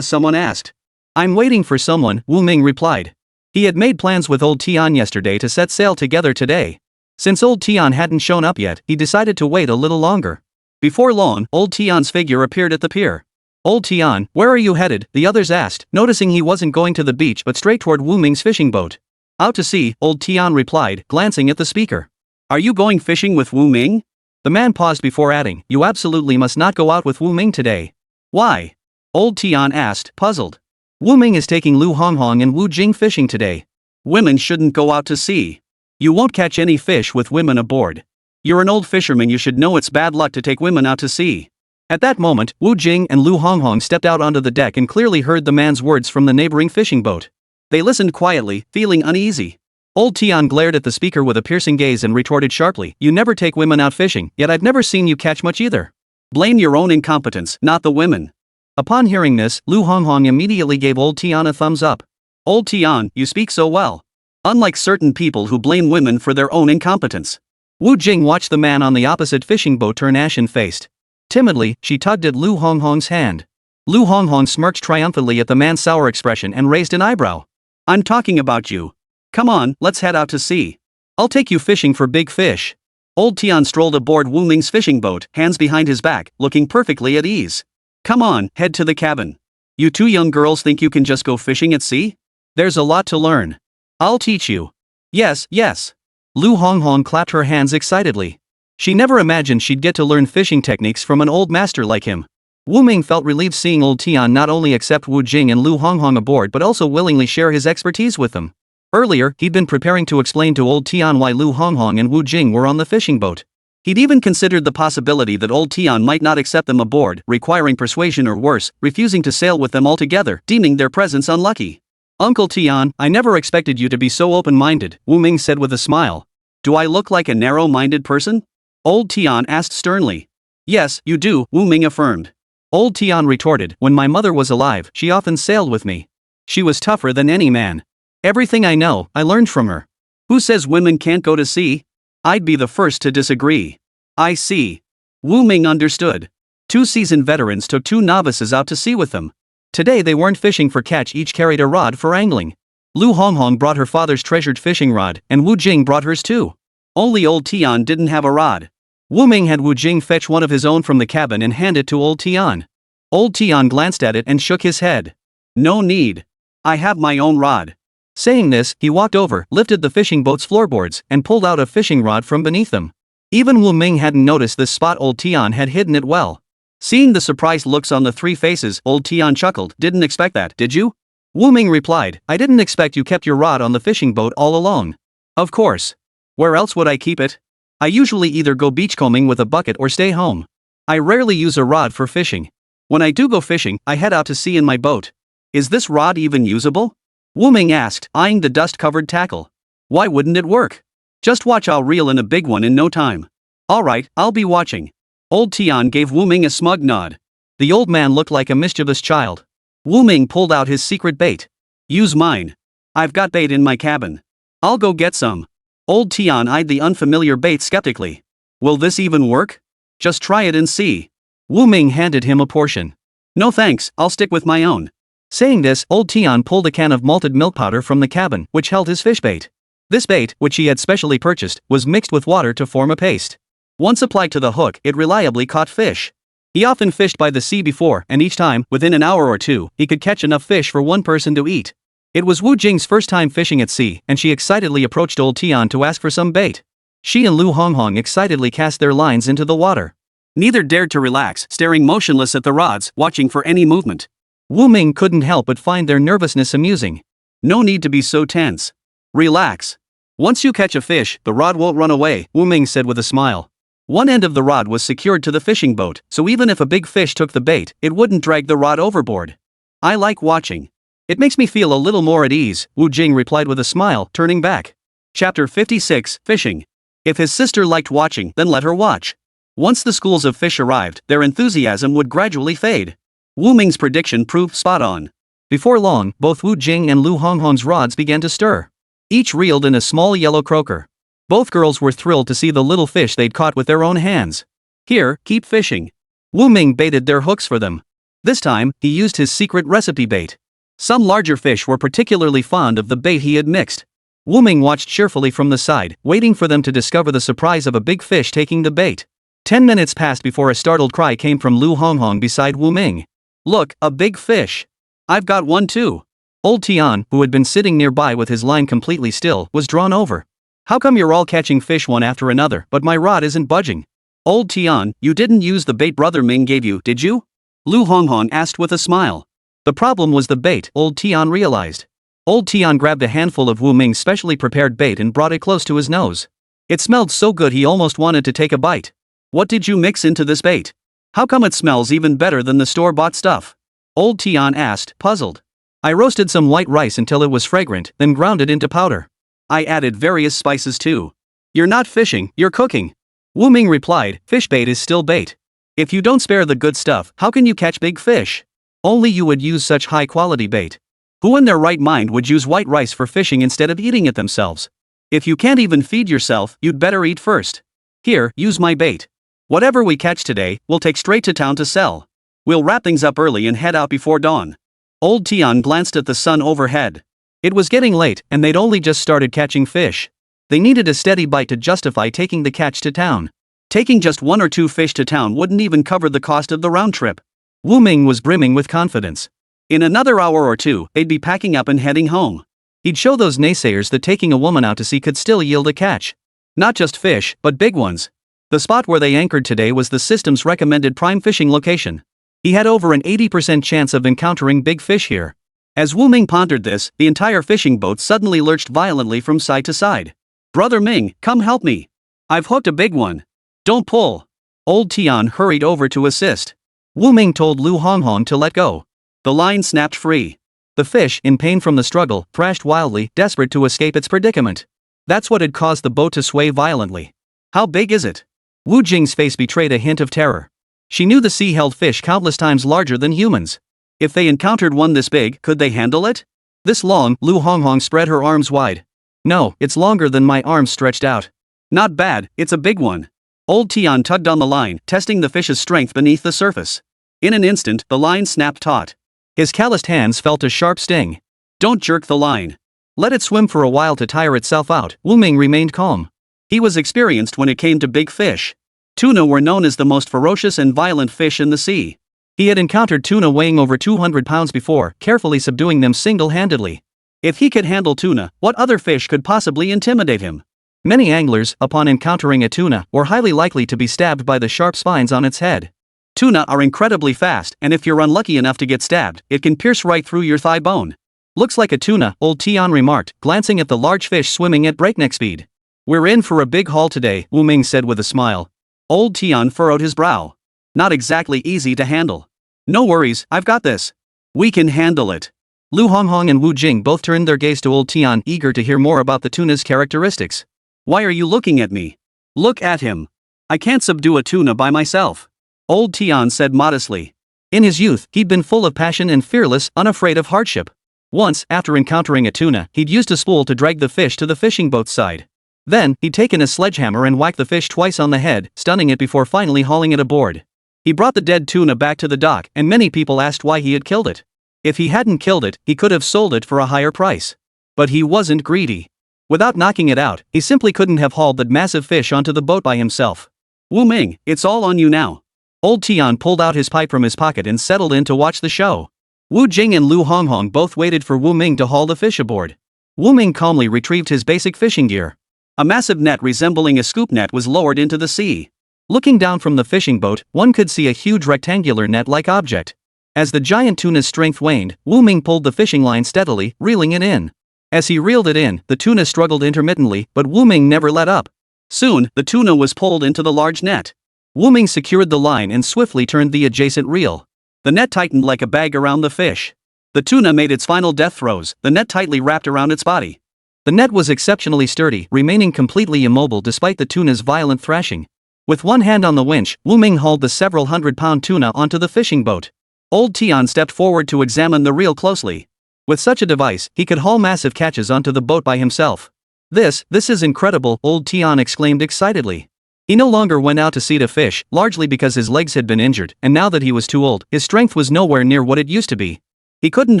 Someone asked. I'm waiting for someone, Wu Ming replied. He had made plans with old Tian yesterday to set sail together today. Since old Tian hadn't shown up yet, he decided to wait a little longer. Before long, old Tian's figure appeared at the pier. Old Tian, where are you headed? The others asked, noticing he wasn't going to the beach but straight toward Wu Ming's fishing boat. Out to sea, old Tian replied, glancing at the speaker. Are you going fishing with Wu Ming? The man paused before adding, you absolutely must not go out with Wu Ming today. Why? Old Tian asked, puzzled. Wu Ming is taking Lu Honghong and Wu Jing fishing today. Women shouldn't go out to sea. You won't catch any fish with women aboard. You're an old fisherman, you should know it's bad luck to take women out to sea. At that moment, Wu Jing and Lu Honghong stepped out onto the deck and clearly heard the man's words from the neighboring fishing boat. They listened quietly, feeling uneasy. Old Tian glared at the speaker with a piercing gaze and retorted sharply, you never take women out fishing, yet I've never seen you catch much either. Blame your own incompetence, not the women. Upon hearing this, Lu Honghong immediately gave old Tian a thumbs up. Old Tian, you speak so well. Unlike certain people who blame women for their own incompetence. Wu Jing watched the man on the opposite fishing boat turn ashen-faced. Timidly, she tugged at Lu Honghong's hand. Lu Honghong smirked triumphantly at the man's sour expression and raised an eyebrow. I'm talking about you. Come on, let's head out to sea. I'll take you fishing for big fish. Old Tian strolled aboard Wu Ming's fishing boat, hands behind his back, looking perfectly at ease. Come on, head to the cabin. You 2 young girls think you can just go fishing at sea? There's a lot to learn. I'll teach you. Yes, yes. Lu Honghong clapped her hands excitedly. She never imagined she'd get to learn fishing techniques from an old master like him. Wu Ming felt relieved seeing old Tian not only accept Wu Jing and Lu Honghong aboard but also willingly share his expertise with them. Earlier, he'd been preparing to explain to old Tian why Lu Honghong and Wu Jing were on the fishing boat. He'd even considered the possibility that old Tian might not accept them aboard, requiring persuasion or worse, refusing to sail with them altogether, deeming their presence unlucky. Uncle Tian, I never expected you to be so open-minded, Wu Ming said with a smile. Do I look like a narrow-minded person? Old Tian asked sternly. Yes, you do, Wu Ming affirmed. Old Tian retorted, when my mother was alive, she often sailed with me. She was tougher than any man. Everything I know, I learned from her. Who says women can't go to sea? I'd be the first to disagree. I see. Wu Ming understood. 2 seasoned veterans took 2 novices out to sea with them. Today they weren't fishing for catch, each carried a rod for angling. Lu Honghong brought her father's treasured fishing rod, and Wu Jing brought hers too. Only old Tian didn't have a rod. Wu Ming had Wu Jing fetch one of his own from the cabin and hand it to old Tian. Old Tian glanced at it and shook his head. No need. I have my own rod. Saying this, he walked over, lifted the fishing boat's floorboards, and pulled out a fishing rod from beneath them. Even Wu Ming hadn't noticed this spot. Old Tian had hidden it well. Seeing the surprised looks on the 3 faces, old Tian chuckled. Didn't expect that, did you? Wu Ming replied, I didn't expect you kept your rod on the fishing boat all along. Of course. Where else would I keep it? I usually either go beachcombing with a bucket or stay home. I rarely use a rod for fishing. When I do go fishing, I head out to sea in my boat. Is this rod even usable? Wu Ming asked, eyeing the dust-covered tackle. Why wouldn't it work? Just watch, I'll reel in a big one in no time. Alright, I'll be watching. Old Tian gave Wu Ming a smug nod. The old man looked like a mischievous child. Wu Ming pulled out his secret bait. Use mine. I've got bait in my cabin. I'll go get some. Old Tian eyed the unfamiliar bait skeptically. Will this even work? Just try it and see. Wu Ming handed him a portion. No thanks, I'll stick with my own. Saying this, Old Tian pulled a can of malted milk powder from the cabin, which held his fish bait. This bait, which he had specially purchased, was mixed with water to form a paste. Once applied to the hook, it reliably caught fish. He often fished by the sea before, and each time, within an hour or two, he could catch enough fish for one person to eat. It was Wu Jing's first time fishing at sea, and she excitedly approached Old Tian to ask for some bait. She and Lu Honghong excitedly cast their lines into the water. Neither dared to relax, staring motionless at the rods, watching for any movement. Wu Ming couldn't help but find their nervousness amusing. No need to be so tense. Relax. Once you catch a fish, the rod won't run away, Wu Ming said with a smile. One end of the rod was secured to the fishing boat, so even if a big fish took the bait, it wouldn't drag the rod overboard. I like watching. It makes me feel a little more at ease, Wu Jing replied with a smile, turning back. Chapter 56, Fishing. If his sister liked watching, then let her watch. Once the schools of fish arrived, their enthusiasm would gradually fade. Wu Ming's prediction proved spot on. Before long, both Wu Jing and Lu Honghong's rods began to stir. Each reeled in a small yellow croaker. Both girls were thrilled to see the little fish they'd caught with their own hands. Here, keep fishing. Wu Ming baited their hooks for them. This time, he used his secret recipe bait. Some larger fish were particularly fond of the bait he had mixed. Wu Ming watched cheerfully from the side, waiting for them to discover the surprise of a big fish taking the bait. 10 minutes passed before a startled cry came from Lu Honghong beside Wu Ming. Look, a big fish. I've got one too. Old Tian, who had been sitting nearby with his line completely still, was drawn over. How come you're all catching fish one after another, but my rod isn't budging? Old Tian, you didn't use the bait Brother Ming gave you, did you? Lu Honghong asked with a smile. The problem was the bait, Old Tian realized. Old Tian grabbed a handful of Wu Ming's specially prepared bait and brought it close to his nose. It smelled so good he almost wanted to take a bite. What did you mix into this bait? How come it smells even better than the store-bought stuff? Old Tian asked, puzzled. I roasted some white rice until it was fragrant, then ground it into powder. I added various spices too. You're not fishing, you're cooking. Wu Ming replied, fish bait is still bait. If you don't spare the good stuff, how can you catch big fish? Only you would use such high-quality bait. Who in their right mind would use white rice for fishing instead of eating it themselves? If you can't even feed yourself, you'd better eat first. Here, use my bait. Whatever we catch today, we'll take straight to town to sell. We'll wrap things up early and head out before dawn. Old Tian glanced at the sun overhead. It was getting late, and they'd only just started catching fish. They needed a steady bite to justify taking the catch to town. Taking just 1 or 2 fish to town wouldn't even cover the cost of the round trip. Wu Ming was brimming with confidence. In another hour or two, they'd be packing up and heading home. He'd show those naysayers that taking a woman out to sea could still yield a catch. Not just fish, but big ones. The spot where they anchored today was the system's recommended prime fishing location. He had over an 80% chance of encountering big fish here. As Wu Ming pondered this, the entire fishing boat suddenly lurched violently from side to side. Brother Ming, come help me. I've hooked a big one. Don't pull. Old Tian hurried over to assist. Wu Ming told Lu Honghong to let go. The line snapped free. The fish, in pain from the struggle, thrashed wildly, desperate to escape its predicament. That's what had caused the boat to sway violently. How big is it? Wu Jing's face betrayed a hint of terror. She knew the sea held fish countless times larger than humans. If they encountered one this big, could they handle it? This long, Lu Honghong spread her arms wide. No, it's longer than my arms stretched out. Not bad, it's a big one. Old Tian tugged on the line, testing the fish's strength beneath the surface. In an instant, the line snapped taut. His calloused hands felt a sharp sting. Don't jerk the line. Let it swim for a while to tire itself out. Wu Ming remained calm. He was experienced when it came to big fish. Tuna were known as the most ferocious and violent fish in the sea. He had encountered tuna weighing over 200 pounds before, carefully subduing them single-handedly. If he could handle tuna, what other fish could possibly intimidate him? Many anglers, upon encountering a tuna, were highly likely to be stabbed by the sharp spines on its head. Tuna are incredibly fast, and if you're unlucky enough to get stabbed, it can pierce right through your thigh bone. Looks like a tuna, Old Tian remarked, glancing at the large fish swimming at breakneck speed. We're in for a big haul today, Wu Ming said with a smile. Old Tian furrowed his brow. Not exactly easy to handle. No worries, I've got this. We can handle it. Lu Honghong and Wu Jing both turned their gaze to old Tian, eager to hear more about the tuna's characteristics. Why are you looking at me? Look at him. I can't subdue a tuna by myself. Old Tian said modestly. In his youth, he'd been full of passion and fearless, unafraid of hardship. Once, after encountering a tuna, he'd used a spool to drag the fish to the fishing boat's side. Then, he'd taken a sledgehammer and whacked the fish twice on the head, stunning it before finally hauling it aboard. He brought the dead tuna back to the dock, and many people asked why he had killed it. If he hadn't killed it, he could have sold it for a higher price. But he wasn't greedy. Without knocking it out, he simply couldn't have hauled that massive fish onto the boat by himself. Wu Ming, it's all on you now. Old Tian pulled out his pipe from his pocket and settled in to watch the show. Wu Jing and Lu Honghong both waited for Wu Ming to haul the fish aboard. Wu Ming calmly retrieved his basic fishing gear. A massive net resembling a scoop net was lowered into the sea. Looking down from the fishing boat, one could see a huge rectangular net-like object. As the giant tuna's strength waned, Wu Ming pulled the fishing line steadily, reeling it in. As he reeled it in, the tuna struggled intermittently, but Wu Ming never let up. Soon, the tuna was pulled into the large net. Wu Ming secured the line and swiftly turned the adjacent reel. The net tightened like a bag around the fish. The tuna made its final death throes, the net tightly wrapped around its body. The net was exceptionally sturdy, remaining completely immobile despite the tuna's violent thrashing. With one hand on the winch, Wu Ming hauled the several hundred-pound tuna onto the fishing boat. Old Tian stepped forward to examine the reel closely. With such a device, he could haul massive catches onto the boat by himself. This is incredible, Old Tian exclaimed excitedly. He no longer went out to sea to fish, largely because his legs had been injured, and now that he was too old, his strength was nowhere near what it used to be. He couldn't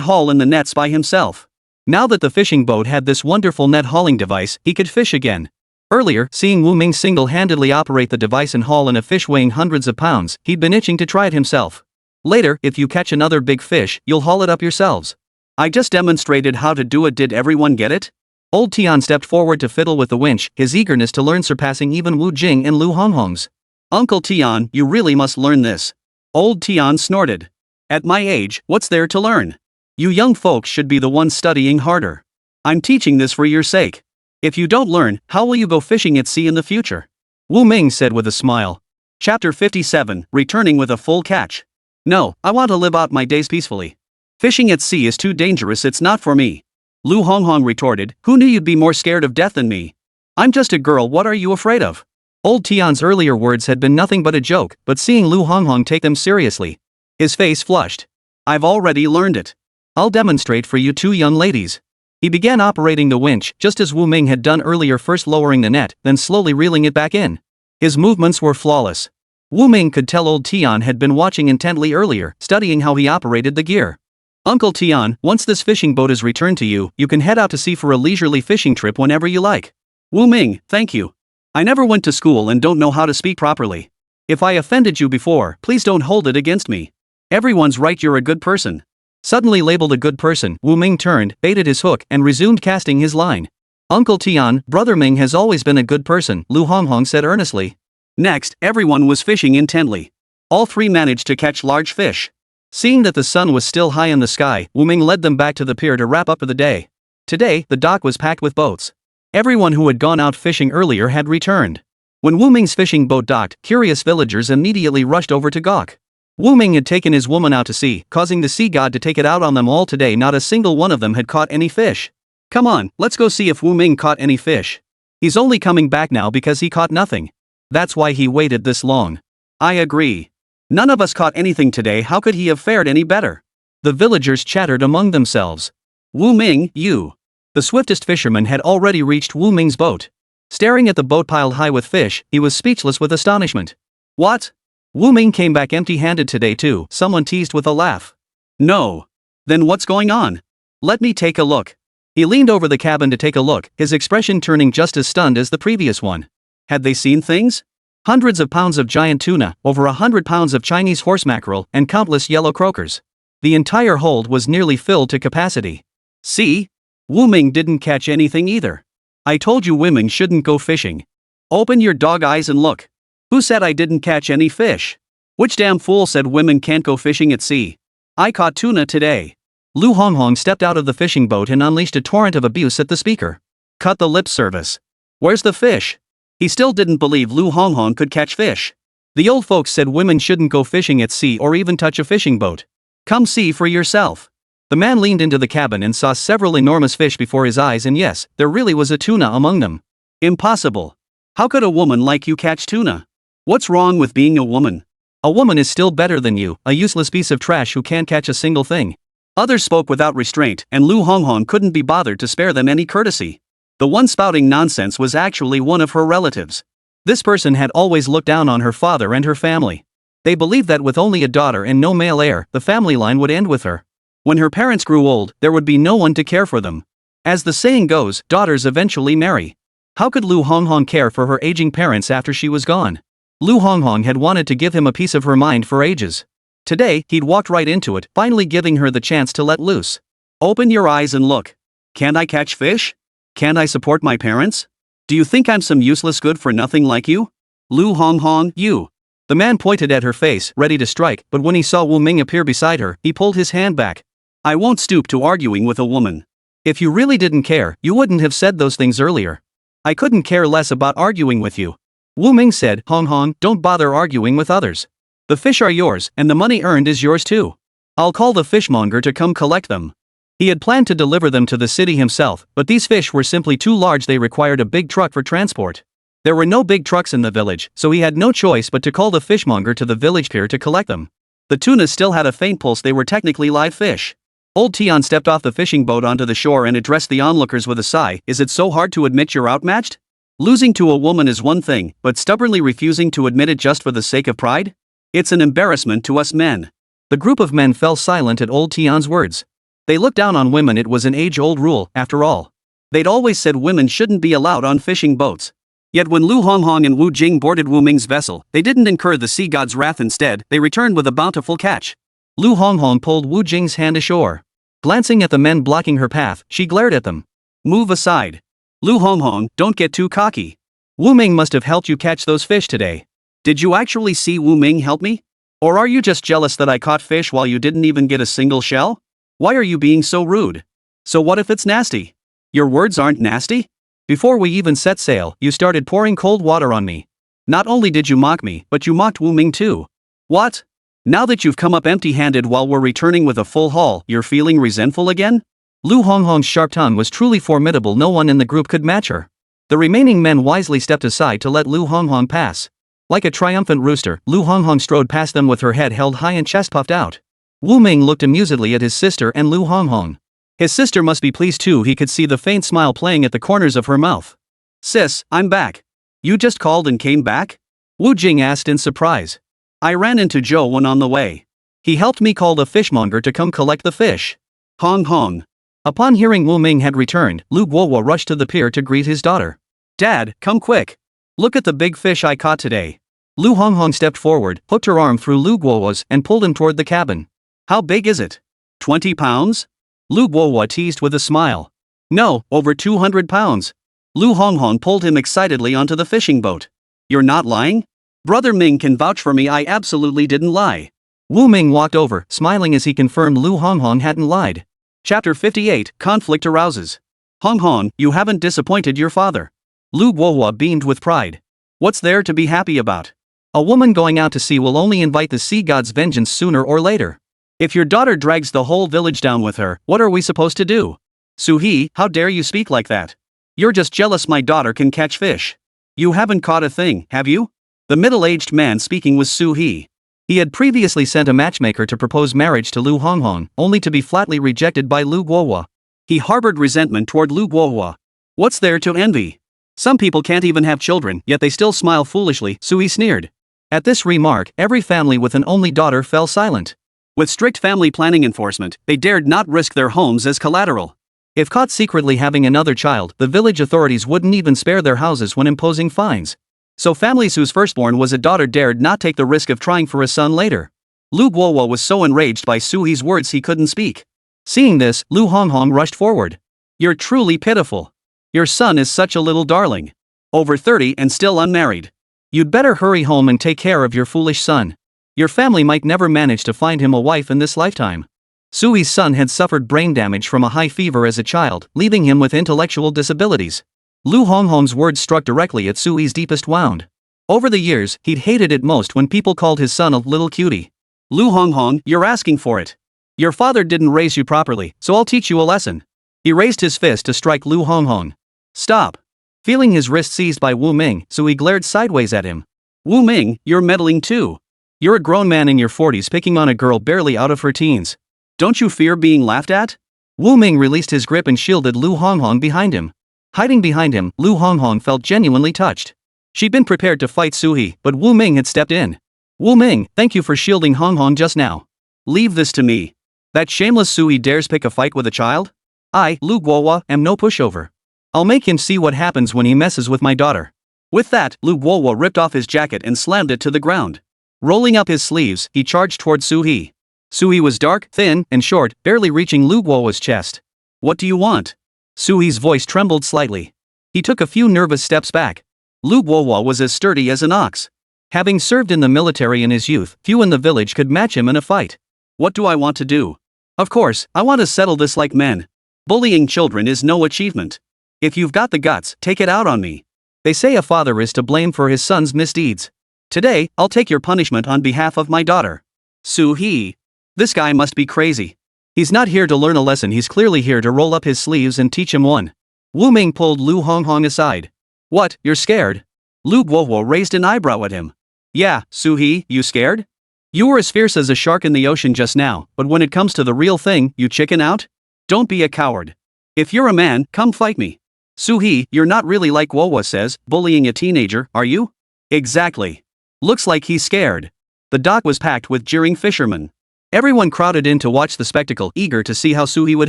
haul in the nets by himself. Now that the fishing boat had this wonderful net hauling device, he could fish again. Earlier, seeing Wu Ming single-handedly operate the device and haul in a fish weighing hundreds of pounds, he'd been itching to try it himself. Later, if you catch another big fish, you'll haul it up yourselves. I just demonstrated how to do it. Did everyone get it? Old Tian stepped forward to fiddle with the winch, his eagerness to learn surpassing even Wu Jing and Lu Honghong's. Uncle Tian, you really must learn this. Old Tian snorted. At my age, what's there to learn? You young folks should be the ones studying harder. I'm teaching this for your sake. If you don't learn, how will you go fishing at sea in the future? Wu Ming said with a smile. Chapter 57, Returning with a Full Catch. No, I want to live out my days peacefully. Fishing at sea is too dangerous, it's not for me. Lu Honghong retorted, who knew you'd be more scared of death than me? I'm just a girl, what are you afraid of? Old Tian's earlier words had been nothing but a joke, but seeing Lu Honghong take them seriously, his face flushed. I've already learned it. I'll demonstrate for you two young ladies. He began operating the winch, just as Wu Ming had done earlier, first lowering the net, then slowly reeling it back in. His movements were flawless. Wu Ming could tell Old Tian had been watching intently earlier, studying how he operated the gear. Uncle Tian, once this fishing boat is returned to you, you can head out to sea for a leisurely fishing trip whenever you like. Wu Ming, thank you. I never went to school and don't know how to speak properly. If I offended you before, please don't hold it against me. Everyone's right, you're a good person. Suddenly labeled a good person, Wu Ming turned, baited his hook, and resumed casting his line. Uncle Tian, Brother Ming has always been a good person, Lu Honghong said earnestly. Next, everyone was fishing intently. All three managed to catch large fish. Seeing that the sun was still high in the sky, Wu Ming led them back to the pier to wrap up the day. Today, the dock was packed with boats. Everyone who had gone out fishing earlier had returned. When Wu Ming's fishing boat docked, curious villagers immediately rushed over to gawk. Wu Ming had taken his woman out to sea, causing the sea god to take it out on them all. Today not a single one of them had caught any fish. Come on, let's go see if Wu Ming caught any fish. He's only coming back now because he caught nothing. That's why he waited this long. I agree. None of us caught anything today, how could he have fared any better? The villagers chattered among themselves. Wu Ming, you. The swiftest fisherman had already reached Wu Ming's boat. Staring at the boat piled high with fish, he was speechless with astonishment. What? Wu Ming came back empty-handed today too, someone teased with a laugh. No. Then what's going on? Let me take a look. He leaned over the cabin to take a look, his expression turning just as stunned as the previous one. Had they seen things? Hundreds of pounds of giant tuna, over 100 pounds of Chinese horse mackerel, and countless yellow croakers. The entire hold was nearly filled to capacity. See? Wu Ming didn't catch anything either. I told you women shouldn't go fishing. Open your dog eyes and look. Who said I didn't catch any fish? Which damn fool said women can't go fishing at sea? I caught tuna today. Lu Honghong stepped out of the fishing boat and unleashed a torrent of abuse at the speaker. Cut the lip service. Where's the fish? He still didn't believe Lu Honghong could catch fish. The old folks said women shouldn't go fishing at sea or even touch a fishing boat. Come see for yourself. The man leaned into the cabin and saw several enormous fish before his eyes, and yes, there really was a tuna among them. Impossible. How could a woman like you catch tuna? What's wrong with being a woman? A woman is still better than you, a useless piece of trash who can't catch a single thing. Others spoke without restraint, and Lu Honghong couldn't be bothered to spare them any courtesy. The one spouting nonsense was actually one of her relatives. This person had always looked down on her father and her family. They believed that with only a daughter and no male heir, the family line would end with her. When her parents grew old, there would be no one to care for them. As the saying goes, daughters eventually marry. How could Lu Honghong care for her aging parents after she was gone? Lu Honghong had wanted to give him a piece of her mind for ages. Today, he'd walked right into it, finally giving her the chance to let loose. Open your eyes and look. Can't I catch fish? Can't I support my parents? Do you think I'm some useless good-for-nothing like you? Lu Honghong, you. The man pointed at her face, ready to strike, but when he saw Wu Ming appear beside her, he pulled his hand back. I won't stoop to arguing with a woman. If you really didn't care, you wouldn't have said those things earlier. I couldn't care less about arguing with you. Wu Ming said, Honghong, don't bother arguing with others. The fish are yours, and the money earned is yours too. I'll call the fishmonger to come collect them. He had planned to deliver them to the city himself, but these fish were simply too large. They required a big truck for transport. There were no big trucks in the village, so he had no choice but to call the fishmonger to the village pier to collect them. The tunas still had a faint pulse. They were technically live fish. Old Tian stepped off the fishing boat onto the shore and addressed the onlookers with a sigh. Is it so hard to admit you're outmatched? Losing to a woman is one thing, but stubbornly refusing to admit it just for the sake of pride? It's an embarrassment to us men. The group of men fell silent at old Tian's words. They looked down on women. It was an age-old rule, after all. They'd always said women shouldn't be allowed on fishing boats. Yet when Lu Honghong and Wu Jing boarded Wu Ming's vessel, they didn't incur the sea god's wrath. Instead, they returned with a bountiful catch. Lu Honghong pulled Wu Jing's hand ashore. Glancing at the men blocking her path, she glared at them. Move aside. Lu Honghong, don't get too cocky. Wu Ming must have helped you catch those fish today. Did you actually see Wu Ming help me? Or are you just jealous that I caught fish while you didn't even get a single shell? Why are you being so rude? So what if it's nasty? Your words aren't nasty? Before we even set sail, you started pouring cold water on me. Not only did you mock me, but you mocked Wu Ming too. What? Now that you've come up empty-handed while we're returning with a full haul, you're feeling resentful again? Lu Honghong's sharp tongue was truly formidable. No one in the group could match her. The remaining men wisely stepped aside to let Lu Honghong pass. Like a triumphant rooster, Lu Honghong strode past them with her head held high and chest puffed out. Wu Ming looked amusedly at his sister and Lu Honghong. His sister must be pleased too. He could see the faint smile playing at the corners of her mouth. Sis, I'm back. You just called and came back? Wu Jing asked in surprise. I ran into Zhou when on the way. He helped me call the fishmonger to come collect the fish. Honghong. Upon hearing Wu Ming had returned, Lu Guowo rushed to the pier to greet his daughter. Dad, come quick. Look at the big fish I caught today. Lu Honghong stepped forward, hooked her arm through Lu Guowo's, and pulled him toward the cabin. How big is it? 20 pounds? Lu Guowo teased with a smile. No, over 200 pounds. Lu Honghong pulled him excitedly onto the fishing boat. You're not lying? Brother Ming can vouch for me. I absolutely didn't lie. Wu Ming walked over, smiling as he confirmed Lu Honghong hadn't lied. Chapter 58, Conflict Arouses. Honghong, you haven't disappointed your father. Lu Guowo beamed with pride. What's there to be happy about? A woman going out to sea will only invite the sea god's vengeance sooner or later. If your daughter drags the whole village down with her, what are we supposed to do? Su-hee, how dare you speak like that? You're just jealous my daughter can catch fish. You haven't caught a thing, have you? The middle-aged man speaking was Su-hee. He had previously sent a matchmaker to propose marriage to Lu Honghong, only to be flatly rejected by Lu Guowo. He harbored resentment toward Lu Guowo. What's there to envy? Some people can't even have children, yet they still smile foolishly, Su-hee sneered. At this remark, every family with an only daughter fell silent. With strict family planning enforcement, they dared not risk their homes as collateral. If caught secretly having another child, the village authorities wouldn't even spare their houses when imposing fines. So families whose firstborn was a daughter dared not take the risk of trying for a son later. Lu Guowo was so enraged by Su-hee's words he couldn't speak. Seeing this, Lu Honghong rushed forward. You're truly pitiful. Your son is such a little darling. Over 30 and still unmarried. You'd better hurry home and take care of your foolish son. Your family might never manage to find him a wife in this lifetime. Su-hee's son had suffered brain damage from a high fever as a child, leaving him with intellectual disabilities. Lu Honghong's words struck directly at Su-hee's deepest wound. Over the years, he'd hated it most when people called his son a little cutie. Lu Honghong, you're asking for it. Your father didn't raise you properly, so I'll teach you a lesson. He raised his fist to strike Lu Honghong. Stop. Feeling his wrist seized by Wu Ming, so he glared sideways at him. Wu Ming, you're meddling too. You're a grown man in your 40s picking on a girl barely out of her teens. Don't you fear being laughed at? Wu Ming released his grip and shielded Lu Honghong behind him. Hiding behind him, Lu Honghong felt genuinely touched. She'd been prepared to fight Suhi, but Wu Ming had stepped in. Wu Ming, thank you for shielding Honghong just now. Leave this to me. That shameless Suhi dares pick a fight with a child? I, Lu Guohua, am no pushover. I'll make him see what happens when he messes with my daughter. With that, Lu Guohua ripped off his jacket and slammed it to the ground. Rolling up his sleeves, he charged toward Suhi. Suhi was dark, thin, and short, barely reaching Lu Guohua's chest. What do you want? Suhi's voice trembled slightly. He took a few nervous steps back. Lu Guohua was as sturdy as an ox. Having served in the military in his youth, few in the village could match him in a fight. What do I want to do? Of course, I want to settle this like men. Bullying children is no achievement. If you've got the guts, take it out on me. They say a father is to blame for his son's misdeeds. Today, I'll take your punishment on behalf of my daughter. Suhi. This guy must be crazy. He's not here to learn a lesson, he's clearly here to roll up his sleeves and teach him one. Wu Ming pulled Lu Honghong aside. What, you're scared? Lu Guohua raised an eyebrow at him. Yeah, Suhi, you scared? You were as fierce as a shark in the ocean just now, but when it comes to the real thing, you chicken out? Don't be a coward. If you're a man, come fight me. Suhi, you're not really like Guohua says, bullying a teenager, are you? Exactly. Looks like he's scared. The dock was packed with jeering fishermen. Everyone crowded in to watch the spectacle, eager to see how Suhi would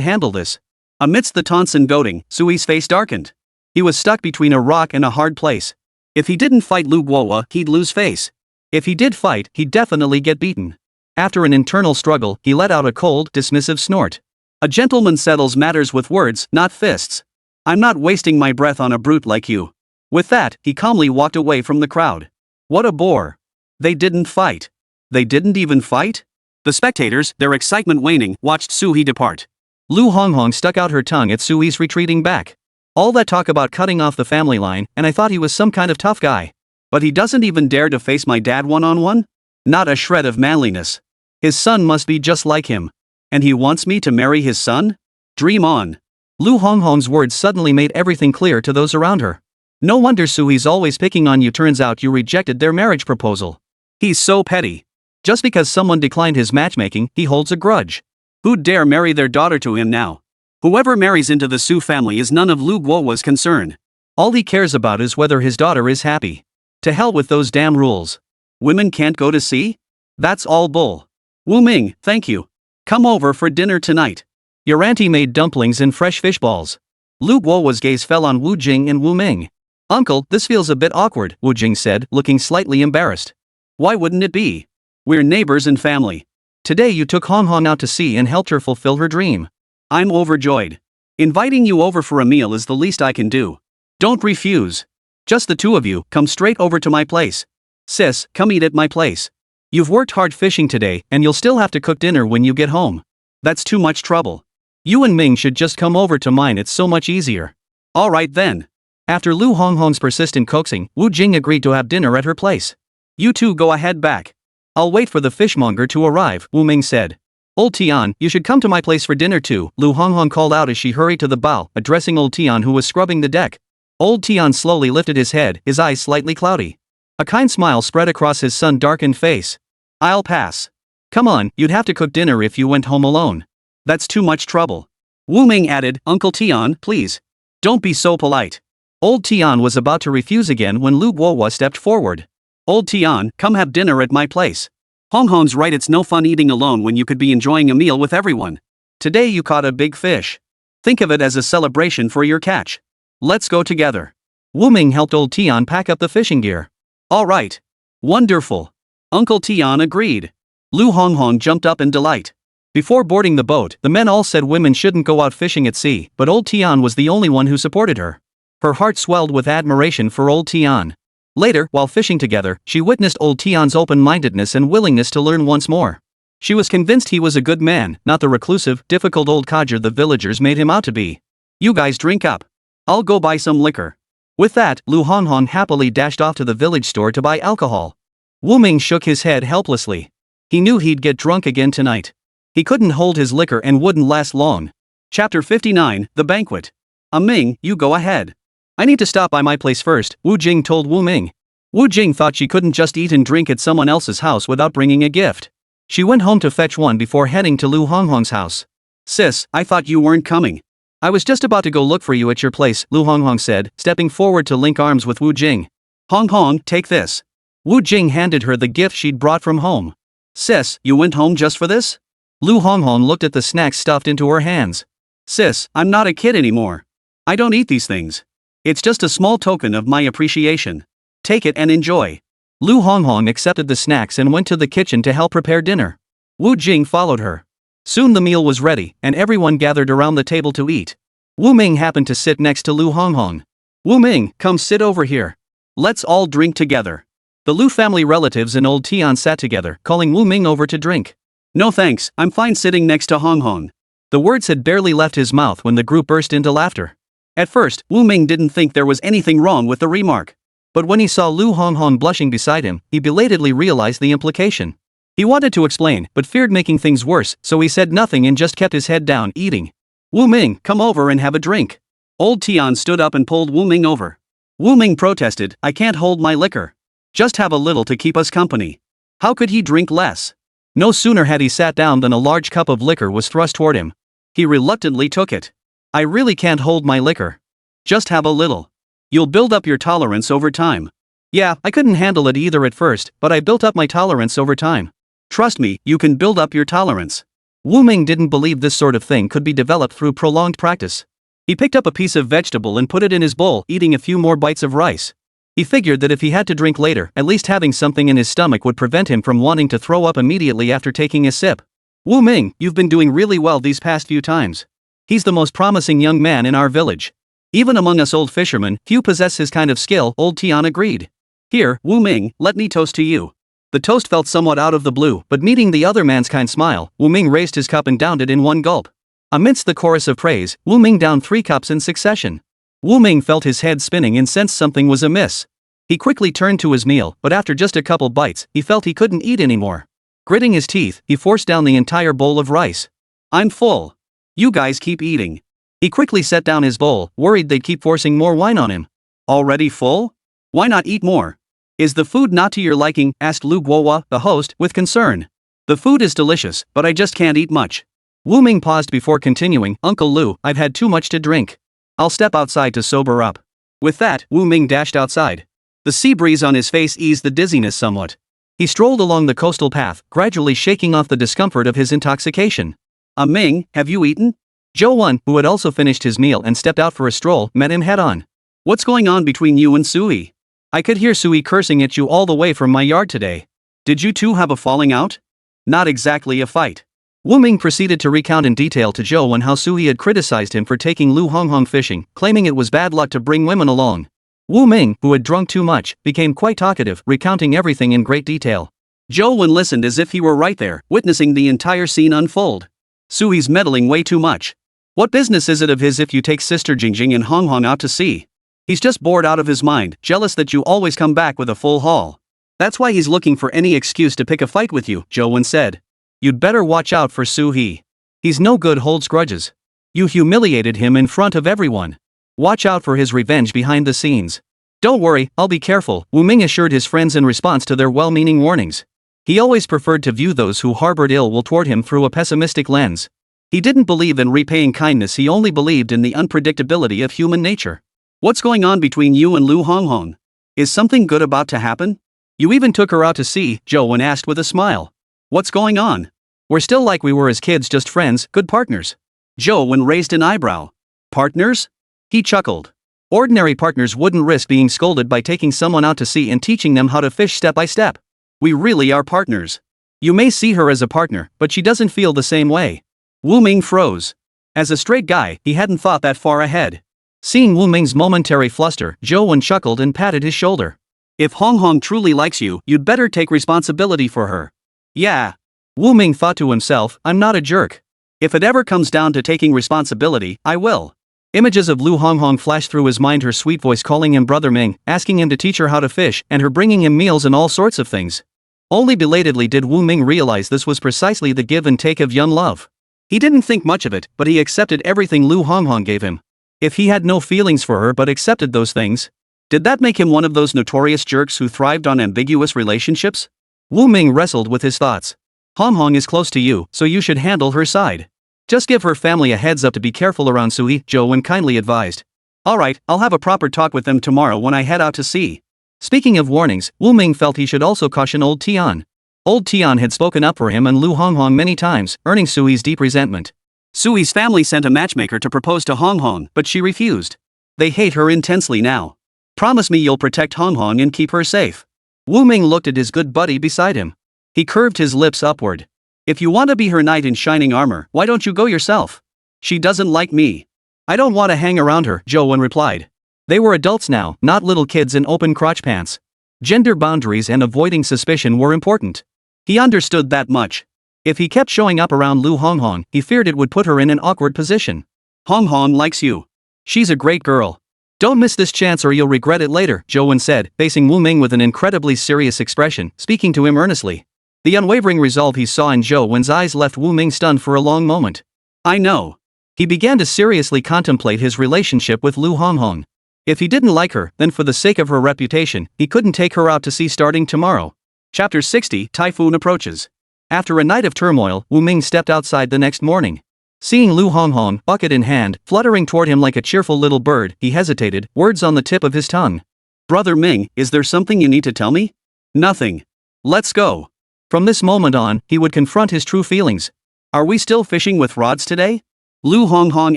handle this. Amidst the taunts and goading, Suhi's face darkened. He was stuck between a rock and a hard place. If he didn't fight Lu Guohua, he'd lose face. If he did fight, he'd definitely get beaten. After an internal struggle, he let out a cold, dismissive snort. A gentleman settles matters with words, not fists. I'm not wasting my breath on a brute like you. With that, he calmly walked away from the crowd. What a bore. They didn't fight. They didn't even fight? The spectators, their excitement waning, watched Suhi depart. Lu Honghong stuck out her tongue at Suhi's retreating back. All that talk about cutting off the family line, and I thought he was some kind of tough guy. But he doesn't even dare to face my dad one-on-one? Not a shred of manliness. His son must be just like him. And he wants me to marry his son? Dream on. Lu Honghong's words suddenly made everything clear to those around her. No wonder Suhi's always picking on you, turns out you rejected their marriage proposal. He's so petty. Just because someone declined his matchmaking, he holds a grudge. Who'd dare marry their daughter to him now? Whoever marries into the Su family is none of Lu Guohua's concern. All he cares about is whether his daughter is happy. To hell with those damn rules. Women can't go to sea? That's all bull. Wu Ming, thank you. Come over for dinner tonight. Your auntie made dumplings and fresh fish balls. Lu Guohua's gaze fell on Wu Jing and Wu Ming. Uncle, this feels a bit awkward, Wu Jing said, looking slightly embarrassed. Why wouldn't it be? We're neighbors and family. Today you took Honghong out to sea and helped her fulfill her dream. I'm overjoyed. Inviting you over for a meal is the least I can do. Don't refuse. Just the two of you, come straight over to my place. Sis, come eat at my place. You've worked hard fishing today, and you'll still have to cook dinner when you get home. That's too much trouble. You and Ming should just come over to mine, it's so much easier. Alright then. After Lu Honghong's persistent coaxing, Wu Jing agreed to have dinner at her place. You two go ahead back. I'll wait for the fishmonger to arrive, Wu Ming said. Old Tian, you should come to my place for dinner too, Lu Honghong called out as she hurried to the bow, addressing Old Tian who was scrubbing the deck. Old Tian slowly lifted his head, his eyes slightly cloudy. A kind smile spread across his sun-darkened face. I'll pass. Come on, you'd have to cook dinner if you went home alone. That's too much trouble. Wu Ming added, Uncle Tian, please. Don't be so polite. Old Tian was about to refuse again when Lu Guohua stepped forward. Old Tian, come have dinner at my place. Honghong's right, it's no fun eating alone when you could be enjoying a meal with everyone. Today you caught a big fish. Think of it as a celebration for your catch. Let's go together. Wu Ming helped Old Tian pack up the fishing gear. Alright. Wonderful. Uncle Tian agreed. Lu Honghong jumped up in delight. Before boarding the boat, the men all said women shouldn't go out fishing at sea, but Old Tian was the only one who supported her. Her heart swelled with admiration for Old Tian. Later, while fishing together, she witnessed Old Tian's open-mindedness and willingness to learn once more. She was convinced he was a good man, not the reclusive, difficult old codger the villagers made him out to be. You guys drink up. I'll go buy some liquor. With that, Lu Honghong happily dashed off to the village store to buy alcohol. Wu Ming shook his head helplessly. He knew he'd get drunk again tonight. He couldn't hold his liquor and wouldn't last long. Chapter 59, The Banquet. Ming, you go ahead. I need to stop by my place first, Wu Jing told Wu Ming. Wu Jing thought she couldn't just eat and drink at someone else's house without bringing a gift. She went home to fetch one before heading to Lu Honghong's house. Sis, I thought you weren't coming. I was just about to go look for you at your place, Lu Honghong said, stepping forward to link arms with Wu Jing. Honghong, take this. Wu Jing handed her the gift she'd brought from home. Sis, you went home just for this? Lu Honghong looked at the snacks stuffed into her hands. Sis, I'm not a kid anymore. I don't eat these things. It's just a small token of my appreciation. Take it and enjoy. Lu Honghong accepted the snacks and went to the kitchen to help prepare dinner. Wu Jing followed her. Soon the meal was ready, and everyone gathered around the table to eat. Wu Ming happened to sit next to Lu Honghong. Wu Ming, come sit over here. Let's all drink together. The Lu family relatives and old Tian sat together, calling Wu Ming over to drink. No thanks, I'm fine sitting next to Honghong. The words had barely left his mouth when the group burst into laughter. At first, Wu Ming didn't think there was anything wrong with the remark. But when he saw Lu Honghong blushing beside him, he belatedly realized the implication. He wanted to explain, but feared making things worse, so he said nothing and just kept his head down, eating. Wu Ming, come over and have a drink. Old Tian stood up and pulled Wu Ming over. Wu Ming protested, I can't hold my liquor. Just have a little to keep us company. How could he drink less? No sooner had he sat down than a large cup of liquor was thrust toward him. He reluctantly took it. I really can't hold my liquor. Just have a little. You'll build up your tolerance over time. Yeah, I couldn't handle it either at first, but I built up my tolerance over time. Trust me, you can build up your tolerance. Wu Ming didn't believe this sort of thing could be developed through prolonged practice. He picked up a piece of vegetable and put it in his bowl, eating a few more bites of rice. He figured that if he had to drink later, at least having something in his stomach would prevent him from wanting to throw up immediately after taking a sip. Wu Ming, you've been doing really well these past few times. He's the most promising young man in our village. Even among us old fishermen, few possess his kind of skill, old Tian agreed. Here, Wu Ming, let me toast to you. The toast felt somewhat out of the blue, but meeting the other man's kind smile, Wu Ming raised his cup and downed it in one gulp. Amidst the chorus of praise, Wu Ming downed 3 cups in succession. Wu Ming felt his head spinning and sensed something was amiss. He quickly turned to his meal, but after just a couple bites, he felt he couldn't eat anymore. Gritting his teeth, he forced down the entire bowl of rice. I'm full. You guys keep eating. He quickly set down his bowl, worried they'd keep forcing more wine on him. Already full? Why not eat more? Is the food not to your liking? Asked Lu Guohua, the host, with concern. The food is delicious, but I just can't eat much. Wu Ming paused before continuing, Uncle Lu, I've had too much to drink. I'll step outside to sober up. With that, Wu Ming dashed outside. The sea breeze on his face eased the dizziness somewhat. He strolled along the coastal path, gradually shaking off the discomfort of his intoxication. Ming, have you eaten? Zhou Wen, who had also finished his meal and stepped out for a stroll, met him head-on. What's going on between you and Sui? I could hear Sui cursing at you all the way from my yard today. Did you two have a falling out? Not exactly a fight. Wu Ming proceeded to recount in detail to Zhou Wen how Sui had criticized him for taking Lu Honghong fishing, claiming it was bad luck to bring women along. Wu Ming, who had drunk too much, became quite talkative, recounting everything in great detail. Zhou Wen listened as if he were right there, witnessing the entire scene unfold. Sui's meddling way too much. What business is it of his if you take Sister Jingjing and Honghong out to sea? He's just bored out of his mind, jealous that you always come back with a full haul. That's why he's looking for any excuse to pick a fight with you, Zhou Wen said. You'd better watch out for Su-hee. He's no good holds grudges. You humiliated him in front of everyone. Watch out for his revenge behind the scenes. Don't worry, I'll be careful, Wu Ming assured his friends in response to their well-meaning warnings. He always preferred to view those who harbored ill will toward him through a pessimistic lens. He didn't believe in repaying kindness, he only believed in the unpredictability of human nature. What's going on between you and Lu Honghong? Is something good about to happen? You even took her out to sea, Zhou Wen asked with a smile. What's going on? We're still like we were as kids, just friends, good partners. Zhou Wen raised an eyebrow. Partners? He chuckled. Ordinary partners wouldn't risk being scolded by taking someone out to sea and teaching them how to fish step by step. We really are partners. You may see her as a partner, but she doesn't feel the same way. Wu Ming froze. As a straight guy, he hadn't thought that far ahead. Seeing Wu Ming's momentary fluster, Zhou Wen chuckled and patted his shoulder. If Honghong truly likes you, you'd better take responsibility for her. Yeah. Wu Ming thought to himself, I'm not a jerk. If it ever comes down to taking responsibility, I will. Images of Lu Honghong flashed through his mind, her sweet voice calling him Brother Ming, asking him to teach her how to fish, and her bringing him meals and all sorts of things. Only belatedly did Wu Ming realize this was precisely the give and take of young love. He didn't think much of it, but he accepted everything Lu Honghong gave him. If he had no feelings for her but accepted those things, did that make him one of those notorious jerks who thrived on ambiguous relationships? Wu Ming wrestled with his thoughts. Honghong is close to you, so you should handle her side. Just give her family a heads up to be careful around Sui, Zhou Wen kindly advised. Alright, I'll have a proper talk with them tomorrow when I head out to sea. Speaking of warnings, Wu Ming felt he should also caution old Tian. Old Tian had spoken up for him and Lu Honghong many times, earning Sui's deep resentment. Sui's family sent a matchmaker to propose to Honghong, but she refused. They hate her intensely now. Promise me you'll protect Honghong and keep her safe. Wu Ming looked at his good buddy beside him. He curved his lips upward. If you want to be her knight in shining armor, why don't you go yourself? She doesn't like me. I don't want to hang around her, Zhou Wen replied. They were adults now, not little kids in open crotch pants. Gender boundaries and avoiding suspicion were important. He understood that much. If he kept showing up around Lu Honghong, he feared it would put her in an awkward position. Honghong likes you. She's a great girl. Don't miss this chance or you'll regret it later, Zhou Wen said, facing Wu Ming with an incredibly serious expression, speaking to him earnestly. The unwavering resolve he saw in Zhou Wen's eyes left Wu Ming stunned for a long moment. I know. He began to seriously contemplate his relationship with Lu Honghong. If he didn't like her, then for the sake of her reputation, he couldn't take her out to sea starting tomorrow. Chapter 60, Typhoon Approaches. After a night of turmoil, Wu Ming stepped outside the next morning. Seeing Lu Honghong, bucket in hand, fluttering toward him like a cheerful little bird, he hesitated, words on the tip of his tongue. Brother Ming, is there something you need to tell me? Nothing. Let's go. From this moment on, he would confront his true feelings. Are we still fishing with rods today? Lu Honghong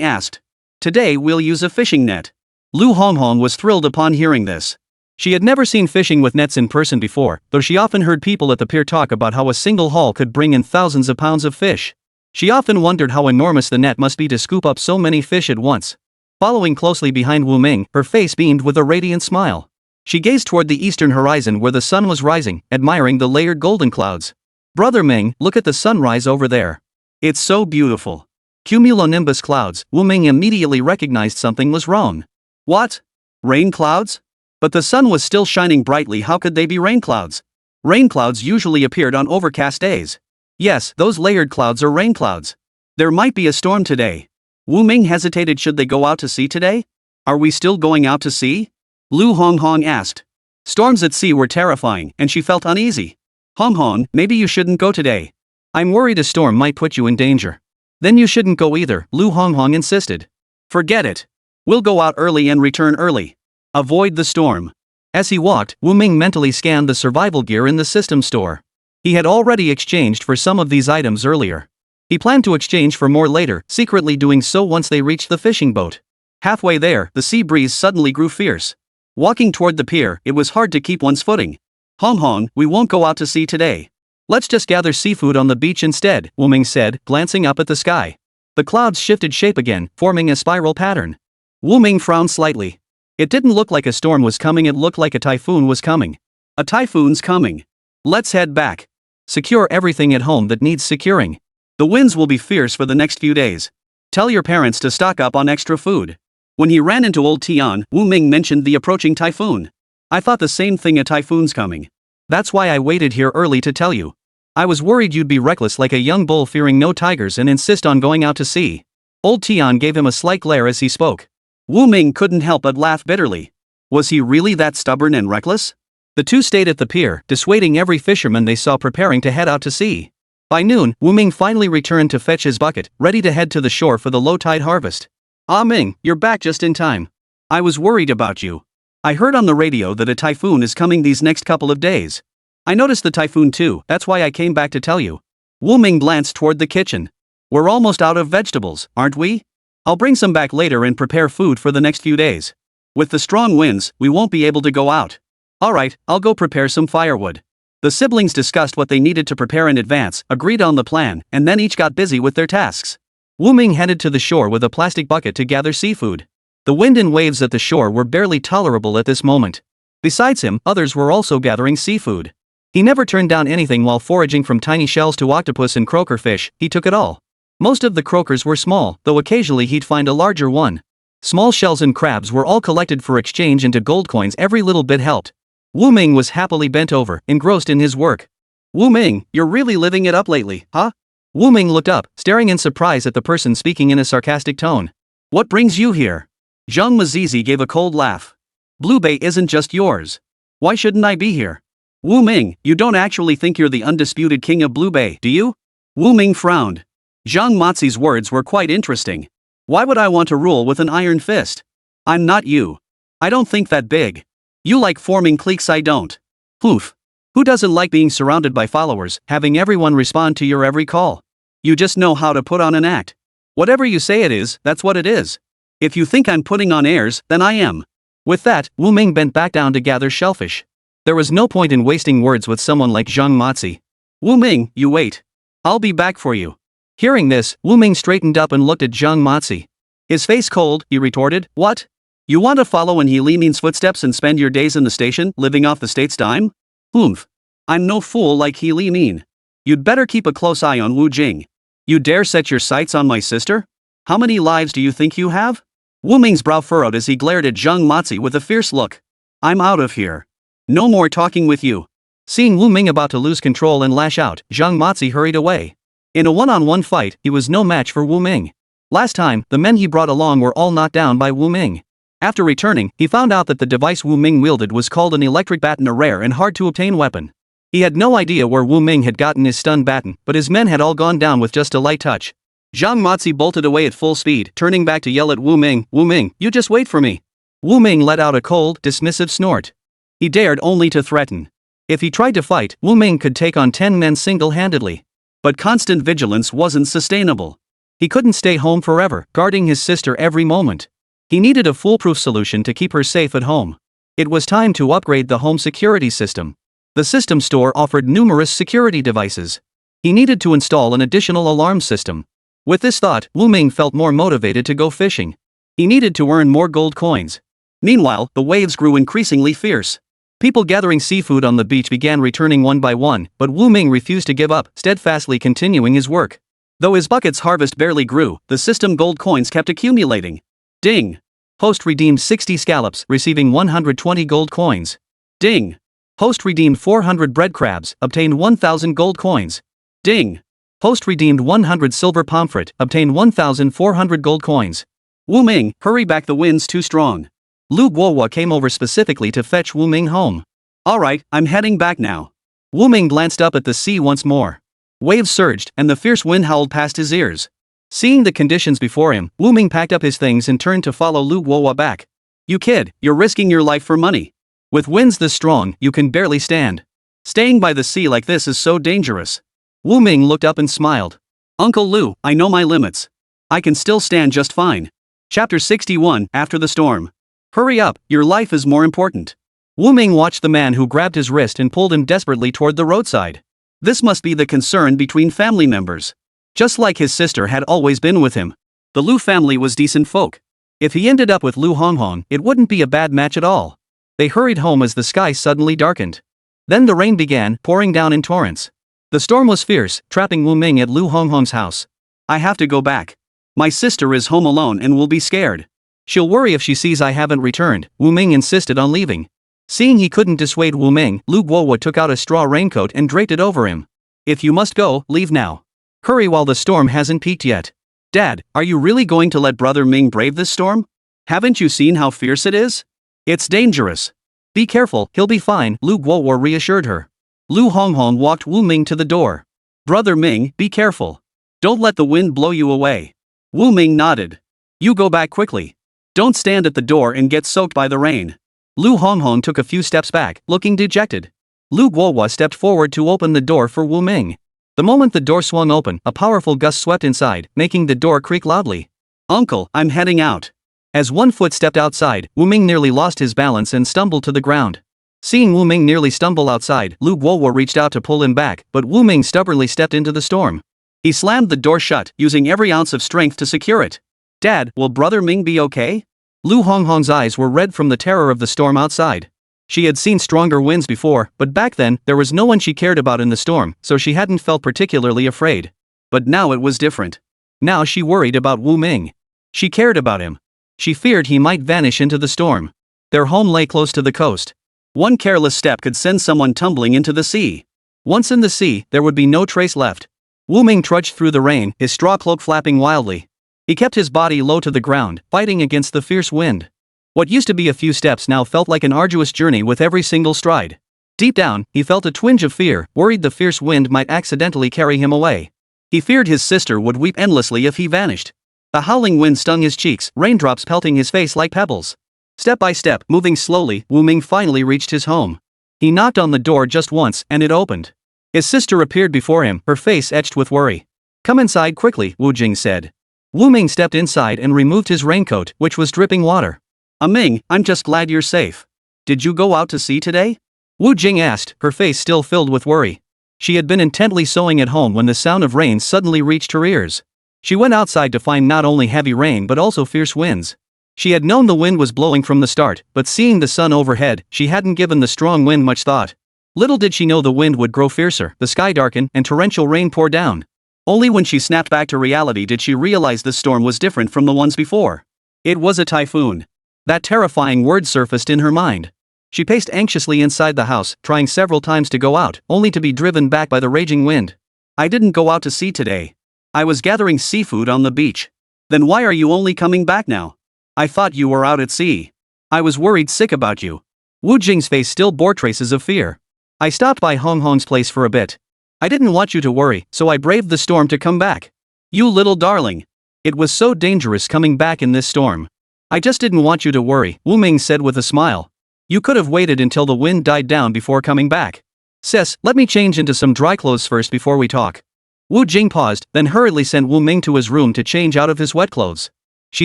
asked. Today we'll use a fishing net. Lu Honghong was thrilled upon hearing this. She had never seen fishing with nets in person before, though she often heard people at the pier talk about how a single haul could bring in thousands of pounds of fish. She often wondered how enormous the net must be to scoop up so many fish at once. Following closely behind Wu Ming, her face beamed with a radiant smile. She gazed toward the eastern horizon where the sun was rising, admiring the layered golden clouds. Brother Ming, look at the sunrise over there. It's so beautiful. Cumulonimbus clouds. Wu Ming immediately recognized something was wrong. What? Rain clouds? But the sun was still shining brightly, how could they be rain clouds? Rain clouds usually appeared on overcast days. Yes, those layered clouds are rain clouds. There might be a storm today. Wu Ming hesitated. Should they go out to sea today? Are we still going out to sea? Lu Honghong asked. Storms at sea were terrifying, and she felt uneasy. Honghong, maybe you shouldn't go today. I'm worried a storm might put you in danger. Then you shouldn't go either, Lu Honghong insisted. Forget it. We'll go out early and return early. Avoid the storm. As he walked, Wu Ming mentally scanned the survival gear in the system store. He had already exchanged for some of these items earlier. He planned to exchange for more later, secretly doing so once they reached the fishing boat. Halfway there, the sea breeze suddenly grew fierce. Walking toward the pier, it was hard to keep one's footing. Honghong, we won't go out to sea today. Let's just gather seafood on the beach instead, Wu Ming said, glancing up at the sky. The clouds shifted shape again, forming a spiral pattern. Wu Ming frowned slightly. It didn't look like a storm was coming, it looked like a typhoon was coming. A typhoon's coming. Let's head back. Secure everything at home that needs securing. The winds will be fierce for the next few days. Tell your parents to stock up on extra food. When he ran into old Tian, Wu Ming mentioned the approaching typhoon. I thought the same thing, a typhoon's coming. That's why I waited here early to tell you. I was worried you'd be reckless like a young bull fearing no tigers and insist on going out to sea. Old Tian gave him a slight glare as he spoke. Wu Ming couldn't help but laugh bitterly. Was he really that stubborn and reckless? The two stayed at the pier, dissuading every fisherman they saw preparing to head out to sea. By noon, Wu Ming finally returned to fetch his bucket, ready to head to the shore for the low-tide harvest. Ah Ming, you're back just in time. I was worried about you. I heard on the radio that a typhoon is coming these next couple of days. I noticed the typhoon too, that's why I came back to tell you. Wu Ming glanced toward the kitchen. We're almost out of vegetables, aren't we? I'll bring some back later and prepare food for the next few days. With the strong winds, we won't be able to go out. Alright, I'll go prepare some firewood. The siblings discussed what they needed to prepare in advance, agreed on the plan, and then each got busy with their tasks. Wu Ming headed to the shore with a plastic bucket to gather seafood. The wind and waves at the shore were barely tolerable at this moment. Besides him, others were also gathering seafood. He never turned down anything while foraging, from tiny shells to octopus and croaker fish, he took it all. Most of the croakers were small, though occasionally he'd find a larger one. Small shells and crabs were all collected for exchange into gold coins. Every little bit helped. Wu Ming was happily bent over, engrossed in his work. Wu Ming, you're really living it up lately, huh? Wu Ming looked up, staring in surprise at the person speaking in a sarcastic tone. What brings you here? Zhang Mazi gave a cold laugh. Blue Bay isn't just yours. Why shouldn't I be here? Wu Ming, you don't actually think you're the undisputed king of Blue Bay, do you? Wu Ming frowned. Zhang Mazi's words were quite interesting. Why would I want to rule with an iron fist? I'm not you. I don't think that big. You like forming cliques, I don't. Poof. Who doesn't like being surrounded by followers, having everyone respond to your every call? You just know how to put on an act. Whatever you say it is, that's what it is. If you think I'm putting on airs, then I am. With that, Wu Ming bent back down to gather shellfish. There was no point in wasting words with someone like Zhang Mazi. Wu Ming, you wait. I'll be back for you. Hearing this, Wu Ming straightened up and looked at Zhang Mazi. His face cold, he retorted, what? You want to follow in He Limin's footsteps and spend your days in the station, living off the state's dime? Oomph. I'm no fool like He Limin. You'd better keep a close eye on Wu Jing. You dare set your sights on my sister? How many lives do you think you have? Wu Ming's brow furrowed as he glared at Zhang Mazi with a fierce look. I'm out of here. No more talking with you. Seeing Wu Ming about to lose control and lash out, Zhang Mazi hurried away. In a one-on-one fight, he was no match for Wu Ming. Last time, the men he brought along were all knocked down by Wu Ming. After returning, he found out that the device Wu Ming wielded was called an electric baton, a rare and hard-to-obtain weapon. He had no idea where Wu Ming had gotten his stun baton, but his men had all gone down with just a light touch. Zhang Mazi bolted away at full speed, turning back to yell at Wu Ming, Wu Ming, you just wait for me. Wu Ming let out a cold, dismissive snort. He dared only to threaten. If he tried to fight, Wu Ming could take on 10 men single-handedly. But constant vigilance wasn't sustainable. He couldn't stay home forever, guarding his sister every moment. He needed a foolproof solution to keep her safe at home. It was time to upgrade the home security system. The system store offered numerous security devices. He needed to install an additional alarm system. With this thought, Wu Ming felt more motivated to go fishing. He needed to earn more gold coins. Meanwhile, the waves grew increasingly fierce. People gathering seafood on the beach began returning one by one, but Wu Ming refused to give up, steadfastly continuing his work. Though his bucket's harvest barely grew, the system gold coins kept accumulating. Ding! Host redeemed 60 scallops, receiving 120 gold coins. Ding! Host redeemed 400 bread crabs, obtained 1,000 gold coins. Ding! Host redeemed 100 silver pomfret, obtained 1,400 gold coins. Wu Ming, hurry back, the wind's too strong. Lu Guohua came over specifically to fetch Wu Ming home. Alright, I'm heading back now. Wu Ming glanced up at the sea once more. Waves surged, and the fierce wind howled past his ears. Seeing the conditions before him, Wu Ming packed up his things and turned to follow Lu Guohua back. You kid, you're risking your life for money. With winds this strong, you can barely stand. Staying by the sea like this is so dangerous. Wu Ming looked up and smiled. Uncle Lu, I know my limits. I can still stand just fine. Chapter 61, After the Storm. Hurry up, your life is more important. Wu Ming watched the man who grabbed his wrist and pulled him desperately toward the roadside. This must be the concern between family members. Just like his sister had always been with him. The Lu family was decent folk. If he ended up with Lu Honghong, it wouldn't be a bad match at all. They hurried home as the sky suddenly darkened. Then the rain began, pouring down in torrents. The storm was fierce, trapping Wu Ming at Lu Honghong's house. I have to go back. My sister is home alone and will be scared. She'll worry if she sees I haven't returned. Wu Ming insisted on leaving. Seeing he couldn't dissuade Wu Ming, Lu Guohua took out a straw raincoat and draped it over him. If you must go, leave now. Hurry while the storm hasn't peaked yet. Dad, are you really going to let Brother Ming brave this storm? Haven't you seen how fierce it is? It's dangerous. Be careful, he'll be fine, Lu Guohua reassured her. Lu Honghong walked Wu Ming to the door. Brother Ming, be careful. Don't let the wind blow you away. Wu Ming nodded. You go back quickly. Don't stand at the door and get soaked by the rain. Lu Honghong took a few steps back, looking dejected. Lu Guohua stepped forward to open the door for Wu Ming. The moment the door swung open, a powerful gust swept inside, making the door creak loudly. Uncle, I'm heading out. As one foot stepped outside, Wu Ming nearly lost his balance and stumbled to the ground. Seeing Wu Ming nearly stumble outside, Lu Guohua reached out to pull him back, but Wu Ming stubbornly stepped into the storm. He slammed the door shut, using every ounce of strength to secure it. Dad, will Brother Ming be okay? Lu Honghong's eyes were red from the terror of the storm outside. She had seen stronger winds before, but back then, there was no one she cared about in the storm, so she hadn't felt particularly afraid. But now it was different. Now she worried about Wu Ming. She cared about him. She feared he might vanish into the storm. Their home lay close to the coast. One careless step could send someone tumbling into the sea. Once in the sea, there would be no trace left. Wu Ming trudged through the rain, his straw cloak flapping wildly. He kept his body low to the ground, fighting against the fierce wind. What used to be a few steps now felt like an arduous journey with every single stride. Deep down, he felt a twinge of fear, worried the fierce wind might accidentally carry him away. He feared his sister would weep endlessly if he vanished. The howling wind stung his cheeks, raindrops pelting his face like pebbles. Step by step, moving slowly, Wu Ming finally reached his home. He knocked on the door just once, and it opened. His sister appeared before him, her face etched with worry. "Come inside quickly," Wu Jing said. Wu Ming stepped inside and removed his raincoat, which was dripping water. Ming, I'm just glad you're safe. Did you go out to sea today?" Wu Jing asked, her face still filled with worry. She had been intently sewing at home when the sound of rain suddenly reached her ears. She went outside to find not only heavy rain but also fierce winds. She had known the wind was blowing from the start, but seeing the sun overhead, she hadn't given the strong wind much thought. Little did she know the wind would grow fiercer, the sky darken, and torrential rain pour down. Only when she snapped back to reality did she realize the storm was different from the ones before. It was a typhoon. That terrifying word surfaced in her mind. She paced anxiously inside the house, trying several times to go out, only to be driven back by the raging wind. "I didn't go out to sea today. I was gathering seafood on the beach." "Then why are you only coming back now?" "I thought you were out at sea. I was worried sick about you." Wu Jing's face still bore traces of fear. "I stopped by Hong Hong's place for a bit. I didn't want you to worry, so I braved the storm to come back." "You little darling. It was so dangerous coming back in this storm." "I just didn't want you to worry," Wu Ming said with a smile. "You could have waited until the wind died down before coming back." "Sis, let me change into some dry clothes first before we talk." Wu Jing paused, then hurriedly sent Wu Ming to his room to change out of his wet clothes. She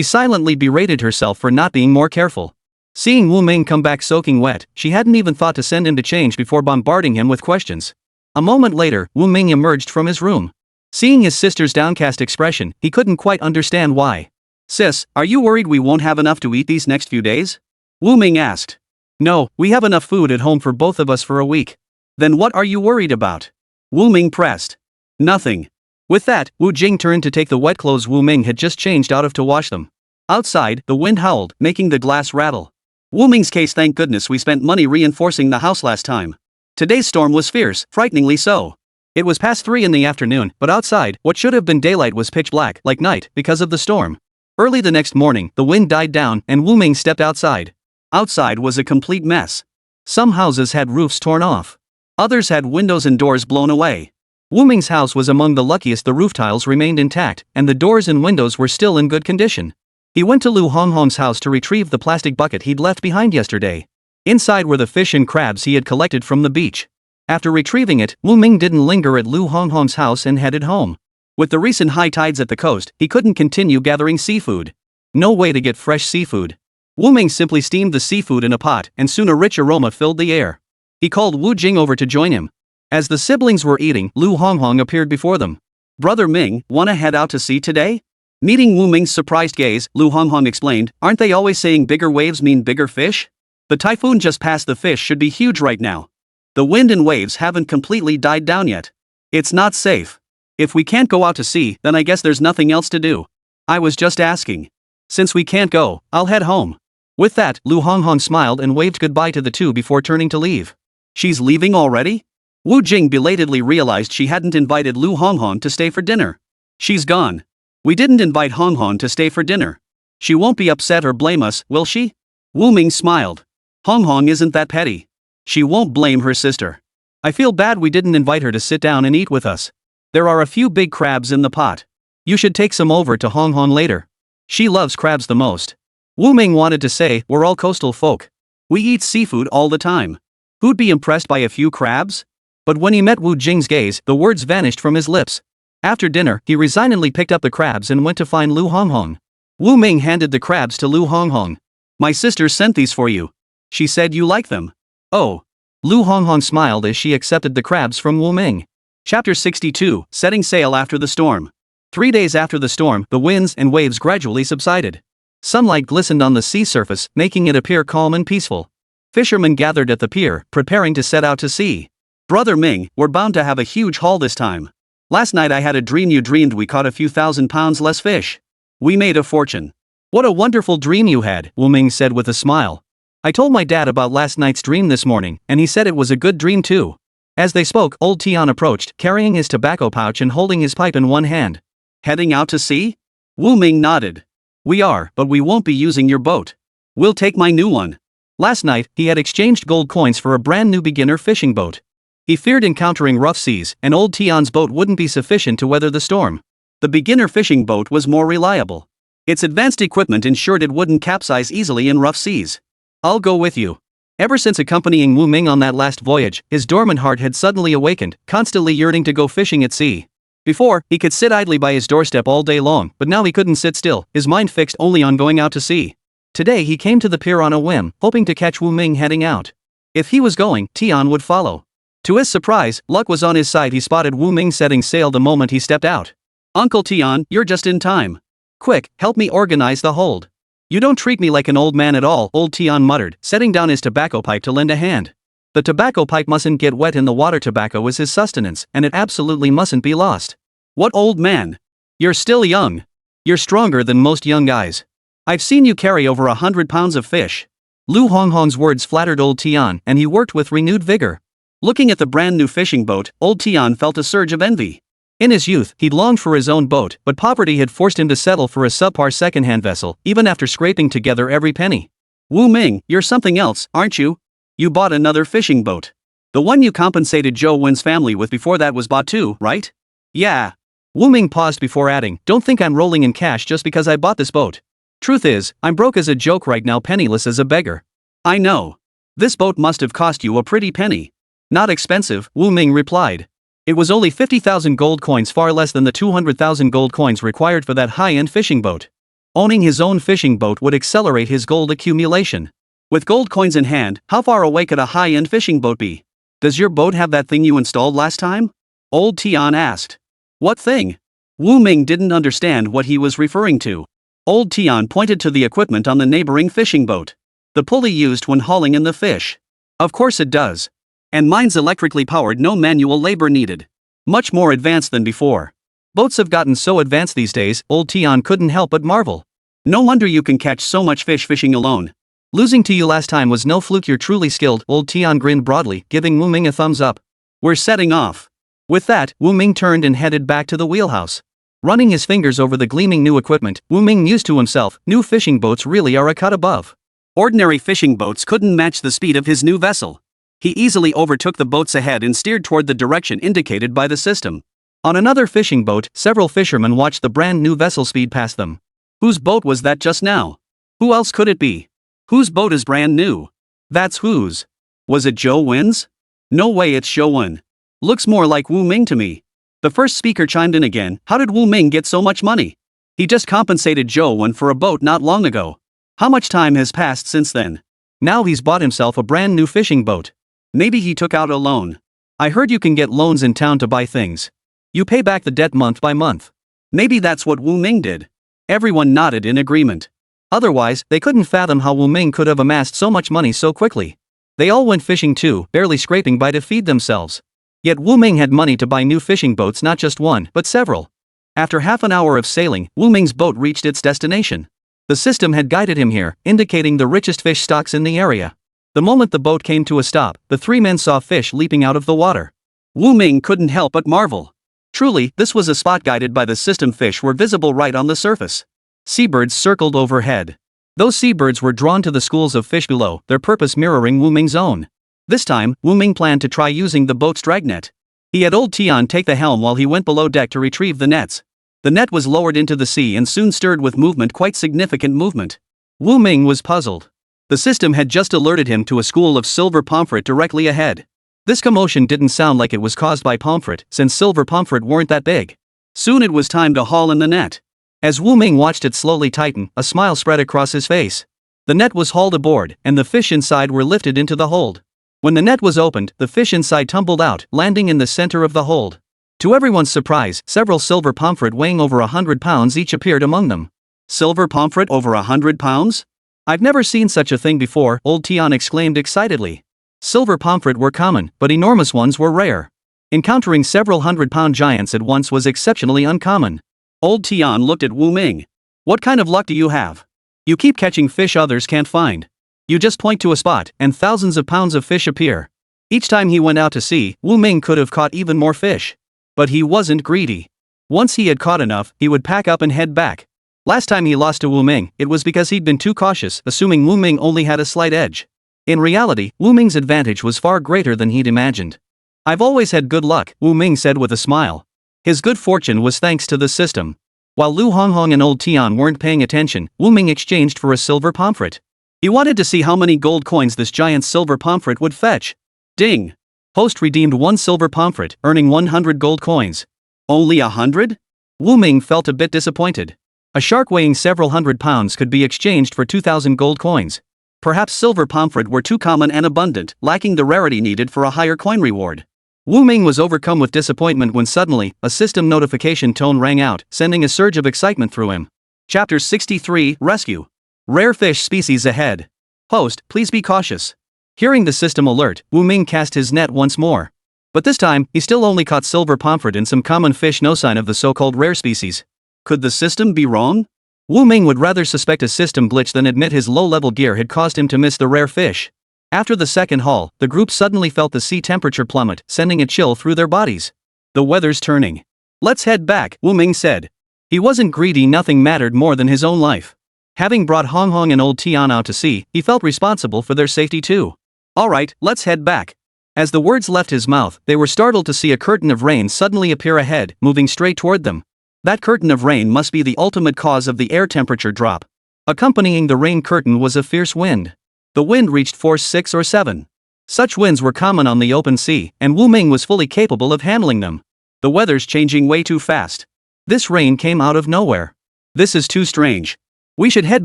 silently berated herself for not being more careful. Seeing Wu Ming come back soaking wet, she hadn't even thought to send him to change before bombarding him with questions. A moment later, Wu Ming emerged from his room. Seeing his sister's downcast expression, he couldn't quite understand why. "Sis, are you worried we won't have enough to eat these next few days?" Wu Ming asked. "No, we have enough food at home for both of us for a week." "Then what are you worried about?" Wu Ming pressed. "Nothing." With that, Wu Jing turned to take the wet clothes Wu Ming had just changed out of to wash them. Outside, the wind howled, making the glass rattle. Wu Ming's case, thank goodness we spent money reinforcing the house last time. Today's storm was fierce, frighteningly so. It was past 3 in the afternoon, but outside, what should have been daylight was pitch black, like night, because of the storm. Early the next morning, the wind died down, and Wu Ming stepped outside. Outside was a complete mess. Some houses had roofs torn off. Others had windows and doors blown away. Wu Ming's house was among the luckiest. The roof tiles remained intact, and the doors and windows were still in good condition. He went to Lu Honghong's house to retrieve the plastic bucket he'd left behind yesterday. Inside were the fish and crabs he had collected from the beach. After retrieving it, Wu Ming didn't linger at Lu Honghong's house and headed home. With the recent high tides at the coast, he couldn't continue gathering seafood. No way to get fresh seafood. Wu Ming simply steamed the seafood in a pot, and soon a rich aroma filled the air. He called Wu Jing over to join him. As the siblings were eating, Lu Honghong appeared before them. "Brother Ming, wanna head out to sea today?" Meeting Wu Ming's surprised gaze, Lu Honghong explained, "Aren't they always saying bigger waves mean bigger fish? The typhoon just passed. The fish should be huge right now. The wind and waves haven't completely died down yet. It's not safe. If we can't go out to sea, then I guess there's nothing else to do. I was just asking. Since we can't go, I'll head home." With that, Lu Honghong smiled and waved goodbye to the two before turning to leave. "She's leaving already?" Wu Jing belatedly realized she hadn't invited Lu Honghong to stay for dinner. "She's gone. We didn't invite Honghong to stay for dinner. She won't be upset or blame us, will she?" Wu Ming smiled. "Honghong isn't that petty. She won't blame her sister. I feel bad we didn't invite her to sit down and eat with us. There are a few big crabs in the pot. You should take some over to Honghong later. She loves crabs the most." Wu Ming wanted to say, "We're all coastal folk. We eat seafood all the time. Who'd be impressed by a few crabs?" But when he met Wu Jing's gaze, the words vanished from his lips. After dinner, he resignedly picked up the crabs and went to find Lu Honghong. Wu Ming handed the crabs to Lu Honghong. "My sister sent these for you. She said you like them." "Oh." Lu Honghong smiled as she accepted the crabs from Wu Ming. Chapter 62, Setting Sail After the Storm. 3 days after the storm, the winds and waves gradually subsided. Sunlight glistened on the sea surface, making it appear calm and peaceful. Fishermen gathered at the pier, preparing to set out to sea. "Brother Ming, we're bound to have a huge haul this time. Last night I had a dream you dreamed we caught a few £1,000 less fish. We made a fortune." What a wonderful dream you had, Wu Ming said with a smile. I told my dad about last night's dream this morning, and he said it was a good dream too. As they spoke, old Tian approached, carrying his tobacco pouch and holding his pipe in one hand. Heading out to sea? Wu Ming nodded. We are, but we won't be using your boat. We'll take my new one. Last night, he had exchanged gold coins for a brand new beginner fishing boat. He feared encountering rough seas, and old Tian's boat wouldn't be sufficient to weather the storm. The beginner fishing boat was more reliable. Its advanced equipment ensured it wouldn't capsize easily in rough seas. I'll go with you. Ever since accompanying Wu Ming on that last voyage, his dormant heart had suddenly awakened, constantly yearning to go fishing at sea. Before, he could sit idly by his doorstep all day long, but now he couldn't sit still, his mind fixed only on going out to sea. Today he came to the pier on a whim, hoping to catch Wu Ming heading out. If he was going, Tian would follow. To his surprise, luck was on his side. He spotted Wu Ming setting sail the moment he stepped out. Uncle Tian, you're just in time. Quick, help me organize the hold. You don't treat me like an old man at all, old Tian muttered, setting down his tobacco pipe to lend a hand. The tobacco pipe mustn't get wet in the water. Tobacco is his sustenance, and it absolutely mustn't be lost. What old man? You're still young. You're stronger than most young guys. I've seen you carry over 100 pounds of fish. Lu Honghong's words flattered old Tian, and he worked with renewed vigor. Looking at the brand new fishing boat, old Tian felt a surge of envy. In his youth, he'd longed for his own boat, but poverty had forced him to settle for a subpar second-hand vessel, even after scraping together every penny. Wu Ming, you're something else, aren't you? You bought another fishing boat. The one you compensated Zhou Wen's family with before that was bought too, right? Yeah. Wu Ming paused before adding, don't think I'm rolling in cash just because I bought this boat. Truth is, I'm broke as a joke right now, penniless as a beggar. I know. This boat must have cost you a pretty penny. Not expensive, Wu Ming replied. It was only 50,000 gold coins, far less than the 200,000 gold coins required for that high-end fishing boat. Owning his own fishing boat would accelerate his gold accumulation. With gold coins in hand, how far away could a high-end fishing boat be? Does your boat have that thing you installed last time? Old Tian asked. What thing? Wu Ming didn't understand what he was referring to. Old Tian pointed to the equipment on the neighboring fishing boat. The pulley used when hauling in the fish. Of course it does. And mine's electrically powered, no manual labor needed. Much more advanced than before. Boats have gotten so advanced these days, old Tian couldn't help but marvel. No wonder you can catch so much fish fishing alone. Losing to you last time was no fluke, you're truly skilled, old Tian grinned broadly, giving Wu Ming a thumbs up. We're setting off. With that, Wu Ming turned and headed back to the wheelhouse. Running his fingers over the gleaming new equipment, Wu Ming mused to himself, new fishing boats really are a cut above. Ordinary fishing boats couldn't match the speed of his new vessel. He easily overtook the boats ahead and steered toward the direction indicated by the system. On another fishing boat, several fishermen watched the brand new vessel speed past them. Whose boat was that just now? Who else could it be? Whose boat is brand new? That's whose. Was it Zhou Wen's? No way, it's Zhou Wen. Looks more like Wu Ming to me. The first speaker chimed in again. How did Wu Ming get so much money? He just compensated Zhou Wen for a boat not long ago. How much time has passed since then? Now he's bought himself a brand new fishing boat. Maybe he took out a loan. I heard you can get loans in town to buy things. You pay back the debt month by month. Maybe that's what Wu Ming did. Everyone nodded in agreement. Otherwise, they couldn't fathom how Wu Ming could have amassed so much money so quickly. They all went fishing too, barely scraping by to feed themselves. Yet Wu Ming had money to buy new fishing boats, not just one, but several. After half an hour of sailing, Wu Ming's boat reached its destination. The system had guided him here, indicating the richest fish stocks in the area. The moment the boat came to a stop, the three men saw fish leaping out of the water. Wu Ming couldn't help but marvel. Truly, this was a spot guided by the system. Fish were visible right on the surface. Seabirds circled overhead. Those seabirds were drawn to the schools of fish below, their purpose mirroring Wu Ming's own. This time, Wu Ming planned to try using the boat's dragnet. He had old Tian take the helm while he went below deck to retrieve the nets. The net was lowered into the sea and soon stirred with movement, quite significant movement. Wu Ming was puzzled. The system had just alerted him to a school of silver pomfret directly ahead. This commotion didn't sound like it was caused by pomfret, since silver pomfret weren't that big. Soon it was time to haul in the net. As Wu Ming watched it slowly tighten, a smile spread across his face. The net was hauled aboard, and the fish inside were lifted into the hold. When the net was opened, the fish inside tumbled out, landing in the center of the hold. To everyone's surprise, several silver pomfret weighing over 100 pounds each appeared among them. Silver pomfret over 100 pounds? I've never seen such a thing before, old Tian exclaimed excitedly. Silver pomfret were common, but enormous ones were rare. Encountering several 100-pound giants at once was exceptionally uncommon. Old Tian looked at Wu Ming. What kind of luck do you have? You keep catching fish others can't find. You just point to a spot, and thousands of pounds of fish appear. Each time he went out to sea, Wu Ming could have caught even more fish. But he wasn't greedy. Once he had caught enough, he would pack up and head back. Last time he lost to Wu Ming, it was because he'd been too cautious, assuming Wu Ming only had a slight edge. In reality, Wu Ming's advantage was far greater than he'd imagined. I've always had good luck, Wu Ming said with a smile. His good fortune was thanks to the system. While Lu Honghong and old Tian weren't paying attention, Wu Ming exchanged for a silver pomfret. He wanted to see how many gold coins this giant silver pomfret would fetch. Ding! Host redeemed 1 silver pomfret, earning 100 gold coins. Only 100? Wu Ming felt a bit disappointed. A shark weighing several hundred pounds could be exchanged for 2,000 gold coins. Perhaps silver pomfret were too common and abundant, lacking the rarity needed for a higher coin reward. Wu Ming was overcome with disappointment when suddenly, a system notification tone rang out, sending a surge of excitement through him. Chapter 63, Rescue. Rare fish species ahead. Host, please be cautious. Hearing the system alert, Wu Ming cast his net once more. But this time, he still only caught silver pomfret and some common fish, no sign of the so-called rare species. Could the system be wrong? Wu Ming would rather suspect a system glitch than admit his low-level gear had caused him to miss the rare fish. After the second haul, the group suddenly felt the sea temperature plummet, sending a chill through their bodies. The weather's turning. Let's head back, Wu Ming said. He wasn't greedy, nothing mattered more than his own life. Having brought Honghong and old Tian out to sea, he felt responsible for their safety too. Alright, let's head back. As the words left his mouth, they were startled to see a curtain of rain suddenly appear ahead, moving straight toward them. That curtain of rain must be the ultimate cause of the air temperature drop. Accompanying the rain curtain was a fierce wind. The wind reached force 6 or 7. Such winds were common on the open sea, and Wu Ming was fully capable of handling them. The weather's changing way too fast. This rain came out of nowhere. This is too strange. We should head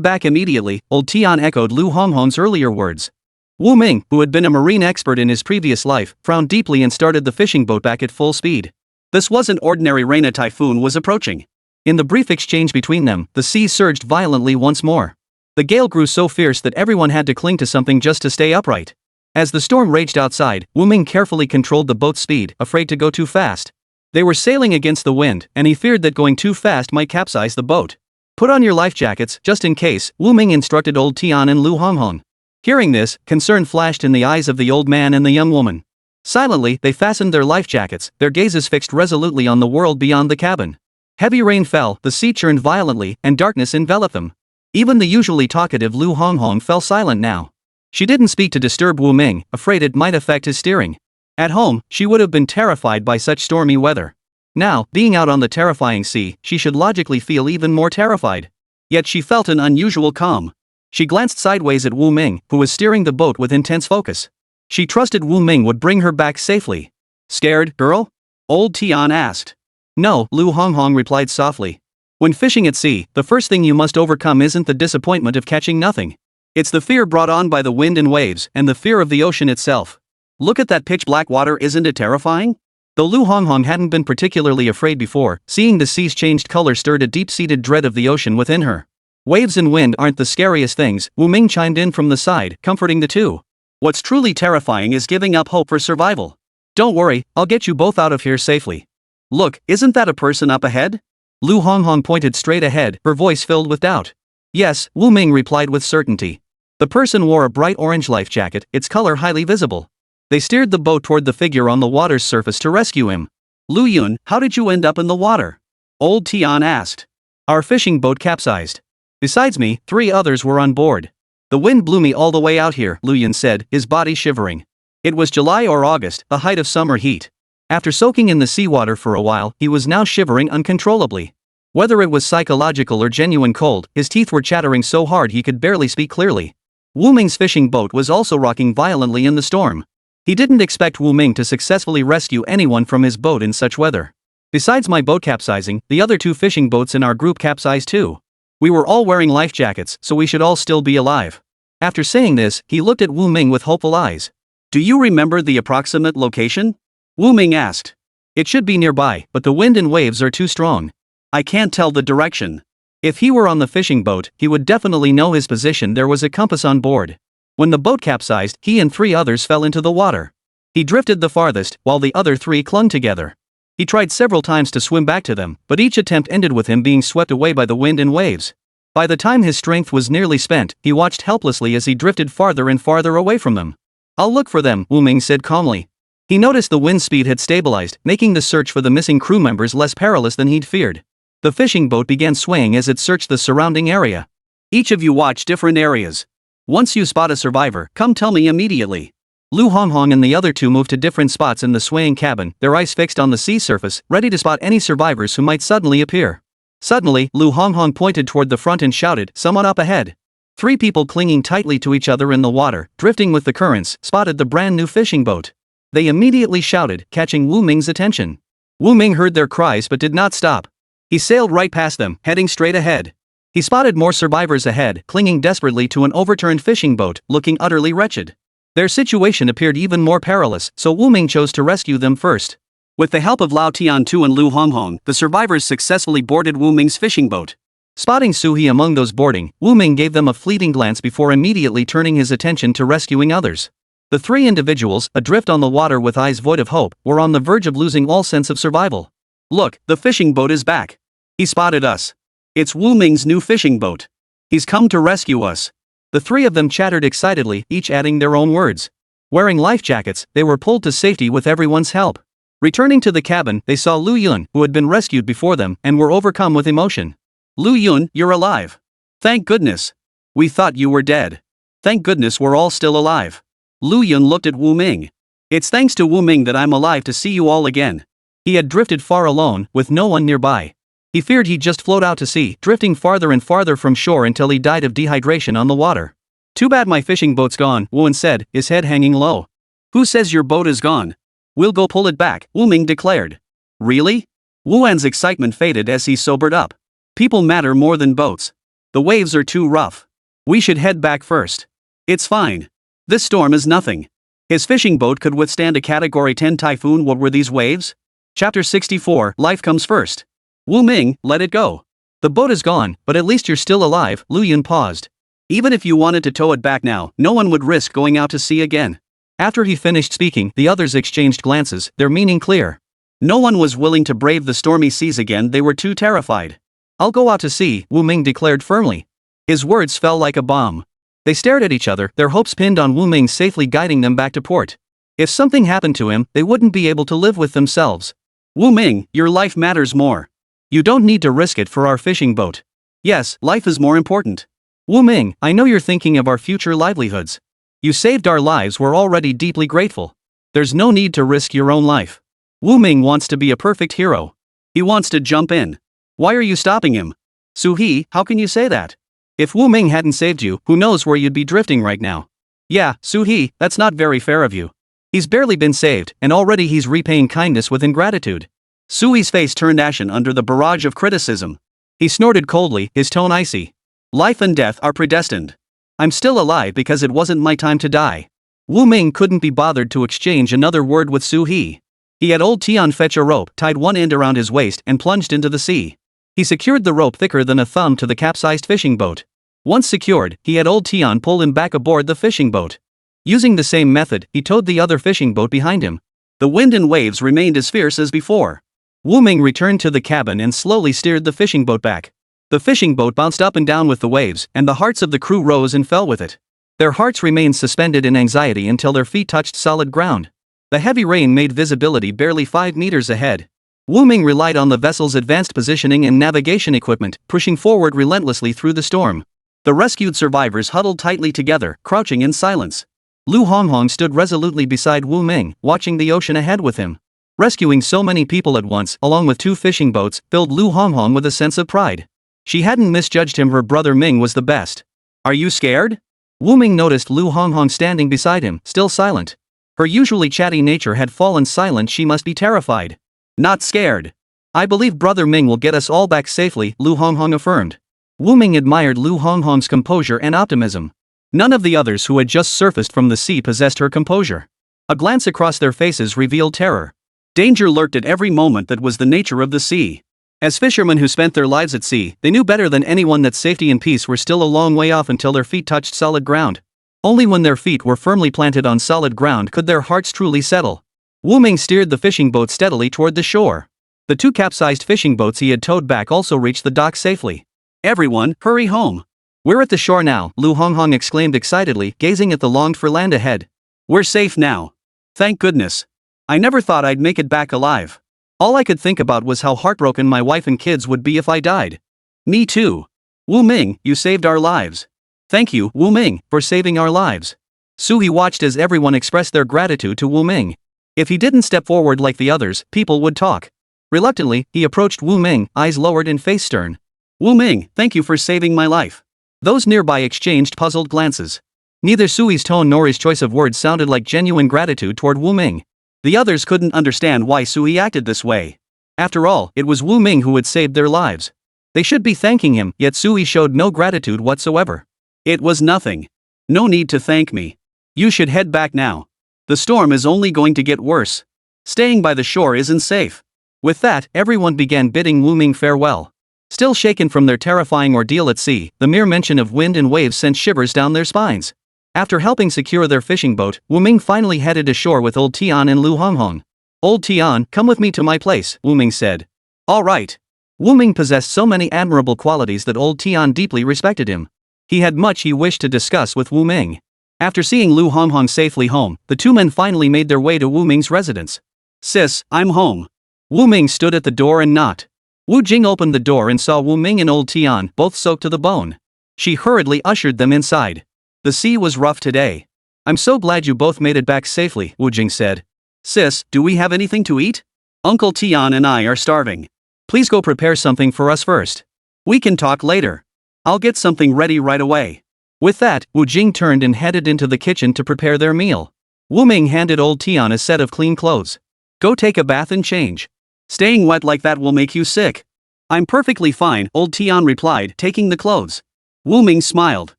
back immediately, old Tian echoed Lu Honghong's earlier words. Wu Ming, who had been a marine expert in his previous life, frowned deeply and started the fishing boat back at full speed. This wasn't ordinary rain, a typhoon was approaching. In the brief exchange between them, the sea surged violently once more. The gale grew so fierce that everyone had to cling to something just to stay upright. As the storm raged outside, Wu Ming carefully controlled the boat's speed, afraid to go too fast. They were sailing against the wind, and he feared that going too fast might capsize the boat. Put on your life jackets, just in case, Wu Ming instructed old Tian and Lu Honghong. Hearing this, concern flashed in the eyes of the old man and the young woman. Silently, they fastened their life jackets, their gazes fixed resolutely on the world beyond the cabin. Heavy rain fell, the sea churned violently, and darkness enveloped them. Even the usually talkative Lu Honghong fell silent now. She didn't speak to disturb Wu Ming, afraid it might affect his steering. At home, she would have been terrified by such stormy weather. Now, being out on the terrifying sea, she should logically feel even more terrified. Yet she felt an unusual calm. She glanced sideways at Wu Ming, who was steering the boat with intense focus. She trusted Wu Ming would bring her back safely. Scared, girl? Old Tian asked. No, Lu Honghong replied softly. When fishing at sea, the first thing you must overcome isn't the disappointment of catching nothing. It's the fear brought on by the wind and waves, and the fear of the ocean itself. Look at that pitch black water, isn't it terrifying? Though Lu Honghong hadn't been particularly afraid before, seeing the sea's changed color stirred a deep-seated dread of the ocean within her. Waves and wind aren't the scariest things, Wu Ming chimed in from the side, comforting the two. What's truly terrifying is giving up hope for survival. Don't worry, I'll get you both out of here safely. Look, isn't that a person up ahead? Lu Honghong pointed straight ahead, her voice filled with doubt. Yes, Wu Ming replied with certainty. The person wore a bright orange life jacket, its color highly visible. They steered the boat toward the figure on the water's surface to rescue him. Lu Yun, how did you end up in the water? Old Tian asked. Our fishing boat capsized. Besides me, 3 others were on board. The wind blew me all the way out here, Lu Yun said, his body shivering. It was July or August, the height of summer heat. After soaking in the seawater for a while, he was now shivering uncontrollably. Whether it was psychological or genuine cold, his teeth were chattering so hard he could barely speak clearly. Wu Ming's fishing boat was also rocking violently in the storm. He didn't expect Wu Ming to successfully rescue anyone from his boat in such weather. Besides my boat capsizing, the other 2 fishing boats in our group capsized too. We were all wearing life jackets, so we should all still be alive. After saying this, he looked at Wu Ming with hopeful eyes. Do you remember the approximate location? Wu Ming asked. It should be nearby, but the wind and waves are too strong. I can't tell the direction. If he were on the fishing boat, he would definitely know his position. There was a compass on board. When the boat capsized, he and 3 others fell into the water. He drifted the farthest, while the other 3 clung together. He tried several times to swim back to them, but each attempt ended with him being swept away by the wind and waves. By the time his strength was nearly spent, he watched helplessly as he drifted farther and farther away from them. "I'll look for them," Wu Ming said calmly. He noticed the wind speed had stabilized, making the search for the missing crew members less perilous than he'd feared. The fishing boat began swaying as it searched the surrounding area. "Each of you watch different areas. Once you spot a survivor, come tell me immediately." Lu Honghong and the other two moved to different spots in the swaying cabin, their eyes fixed on the sea surface, ready to spot any survivors who might suddenly appear. Suddenly, Lu Honghong pointed toward the front and shouted, "Someone up ahead." Three people clinging tightly to each other in the water, drifting with the currents, spotted the brand new fishing boat. They immediately shouted, catching Wu Ming's attention. Wu Ming heard their cries but did not stop. He sailed right past them, heading straight ahead. He spotted more survivors ahead, clinging desperately to an overturned fishing boat, looking utterly wretched. Their situation appeared even more perilous, so Wu Ming chose to rescue them first. With the help of Lao Tiantu and Lu Honghong, the survivors successfully boarded Wu Ming's fishing boat. Spotting Su He among those boarding, Wu Ming gave them a fleeting glance before immediately turning his attention to rescuing others. The three individuals, adrift on the water with eyes void of hope, were on the verge of losing all sense of survival. "Look, the fishing boat is back. He spotted us. It's Wu Ming's new fishing boat. He's come to rescue us." The three of them chattered excitedly, each adding their own words. Wearing life jackets, they were pulled to safety with everyone's help. Returning to the cabin, they saw Lu Yun, who had been rescued before them, and were overcome with emotion. "Lu Yun, you're alive. Thank goodness. We thought you were dead. Thank goodness we're all still alive." Lu Yun looked at Wu Ming. "It's thanks to Wu Ming that I'm alive to see you all again." He had drifted far alone, with no one nearby. He feared he'd just float out to sea, drifting farther and farther from shore until he died of dehydration on the water. "Too bad my fishing boat's gone," Wu Yun said, his head hanging low. "Who says your boat is gone? We'll go pull it back," Wu Ming declared. "Really?" Wu Yan's excitement faded as he sobered up. "People matter more than boats. The waves are too rough. We should head back first. It's fine. This storm is nothing. His fishing boat could withstand a Category 10 typhoon. What were these waves?" Chapter 64, Life Comes First. "Wu Ming, let it go. The boat is gone, but at least you're still alive." Lu Yun paused. "Even if you wanted to tow it back now, no one would risk going out to sea again." After he finished speaking, the others exchanged glances, their meaning clear. No one was willing to brave the stormy seas again, they were too terrified. "I'll go out to sea," Wu Ming declared firmly. His words fell like a bomb. They stared at each other, their hopes pinned on Wu Ming safely guiding them back to port. If something happened to him, they wouldn't be able to live with themselves. "Wu Ming, your life matters more. You don't need to risk it for our fishing boat." "Yes, life is more important." "Wu Ming, I know you're thinking of our future livelihoods. You saved our lives, we're already deeply grateful. There's no need to risk your own life." Wu Ming wants to be a perfect hero. He wants to jump in. Why are you stopping him? "Su He, how can you say that? If Wu Ming hadn't saved you, who knows where you'd be drifting right now." "Yeah, Su He, that's not very fair of you. He's barely been saved, and already he's repaying kindness with ingratitude." Su He's face turned ashen under the barrage of criticism. He snorted coldly, his tone icy. "Life and death are predestined. I'm still alive because it wasn't my time to die." Wu Ming couldn't be bothered to exchange another word with Su He. He had old Tian fetch a rope, tied one end around his waist, and plunged into the sea. He secured the rope thicker than a thumb to the capsized fishing boat. Once secured, he had old Tian pull him back aboard the fishing boat. Using the same method, he towed the other fishing boat behind him. The wind and waves remained as fierce as before. Wu Ming returned to the cabin and slowly steered the fishing boat back. The fishing boat bounced up and down with the waves, and the hearts of the crew rose and fell with it. Their hearts remained suspended in anxiety until their feet touched solid ground. The heavy rain made visibility barely 5 meters ahead. Wu Ming relied on the vessel's advanced positioning and navigation equipment, pushing forward relentlessly through the storm. The rescued survivors huddled tightly together, crouching in silence. Lu Honghong stood resolutely beside Wu Ming, watching the ocean ahead with him. Rescuing so many people at once, along with 2 fishing boats, filled Lu Honghong with a sense of pride. She hadn't misjudged him, her brother Ming was the best. "Are you scared?" Wu Ming noticed Lu Honghong standing beside him, still silent. Her usually chatty nature had fallen silent, she must be terrified. "Not scared. I believe brother Ming will get us all back safely," Lu Honghong affirmed. Wu Ming admired Lu Honghong's composure and optimism. None of the others who had just surfaced from the sea possessed her composure. A glance across their faces revealed terror. Danger lurked at every moment, that was the nature of the sea. As fishermen who spent their lives at sea, they knew better than anyone that safety and peace were still a long way off until their feet touched solid ground. Only when their feet were firmly planted on solid ground could their hearts truly settle. Wu Ming steered the fishing boat steadily toward the shore. The 2 capsized fishing boats he had towed back also reached the dock safely. Everyone, hurry home. We're at the shore now, Lu Honghong exclaimed excitedly, gazing at the longed-for land ahead. We're safe now. Thank goodness. I never thought I'd make it back alive. All I could think about was how heartbroken my wife and kids would be if I died. Me too. Wu Ming, you saved our lives. Thank you, Wu Ming, for saving our lives. Suhi watched as everyone expressed their gratitude to Wu Ming. If he didn't step forward like the others, people would talk. Reluctantly, he approached Wu Ming, eyes lowered and face stern. Wu Ming, thank you for saving my life. Those nearby exchanged puzzled glances. Neither Sui's tone nor his choice of words sounded like genuine gratitude toward Wu Ming. The others couldn't understand why Sui acted this way. After all, it was Wu Ming who had saved their lives. They should be thanking him, yet Sui showed no gratitude whatsoever. It was nothing. No need to thank me. You should head back now. The storm is only going to get worse. Staying by the shore isn't safe. With that, everyone began bidding Wu Ming farewell. Still shaken from their terrifying ordeal at sea, the mere mention of wind and waves sent shivers down their spines. After helping secure their fishing boat, Wu Ming finally headed ashore with Old Tian and Lu Honghong. Old Tian, come with me to my place, Wu Ming said. All right. Wu Ming possessed so many admirable qualities that Old Tian deeply respected him. He had much he wished to discuss with Wu Ming. After seeing Lu Honghong safely home, the two men finally made their way to Wu Ming's residence. Sis, I'm home. Wu Ming stood at the door and knocked. Wu Jing opened the door and saw Wu Ming and Old Tian, both soaked to the bone. She hurriedly ushered them inside. The sea was rough today. I'm so glad you both made it back safely, Wu Jing said. Sis, do we have anything to eat? Uncle Tian and I are starving. Please go prepare something for us first. We can talk later. I'll get something ready right away. With that, Wu Jing turned and headed into the kitchen to prepare their meal. Wu Ming handed Old Tian a set of clean clothes. Go take a bath and change. Staying wet like that will make you sick. I'm perfectly fine, Old Tian replied, taking the clothes. Wu Ming smiled.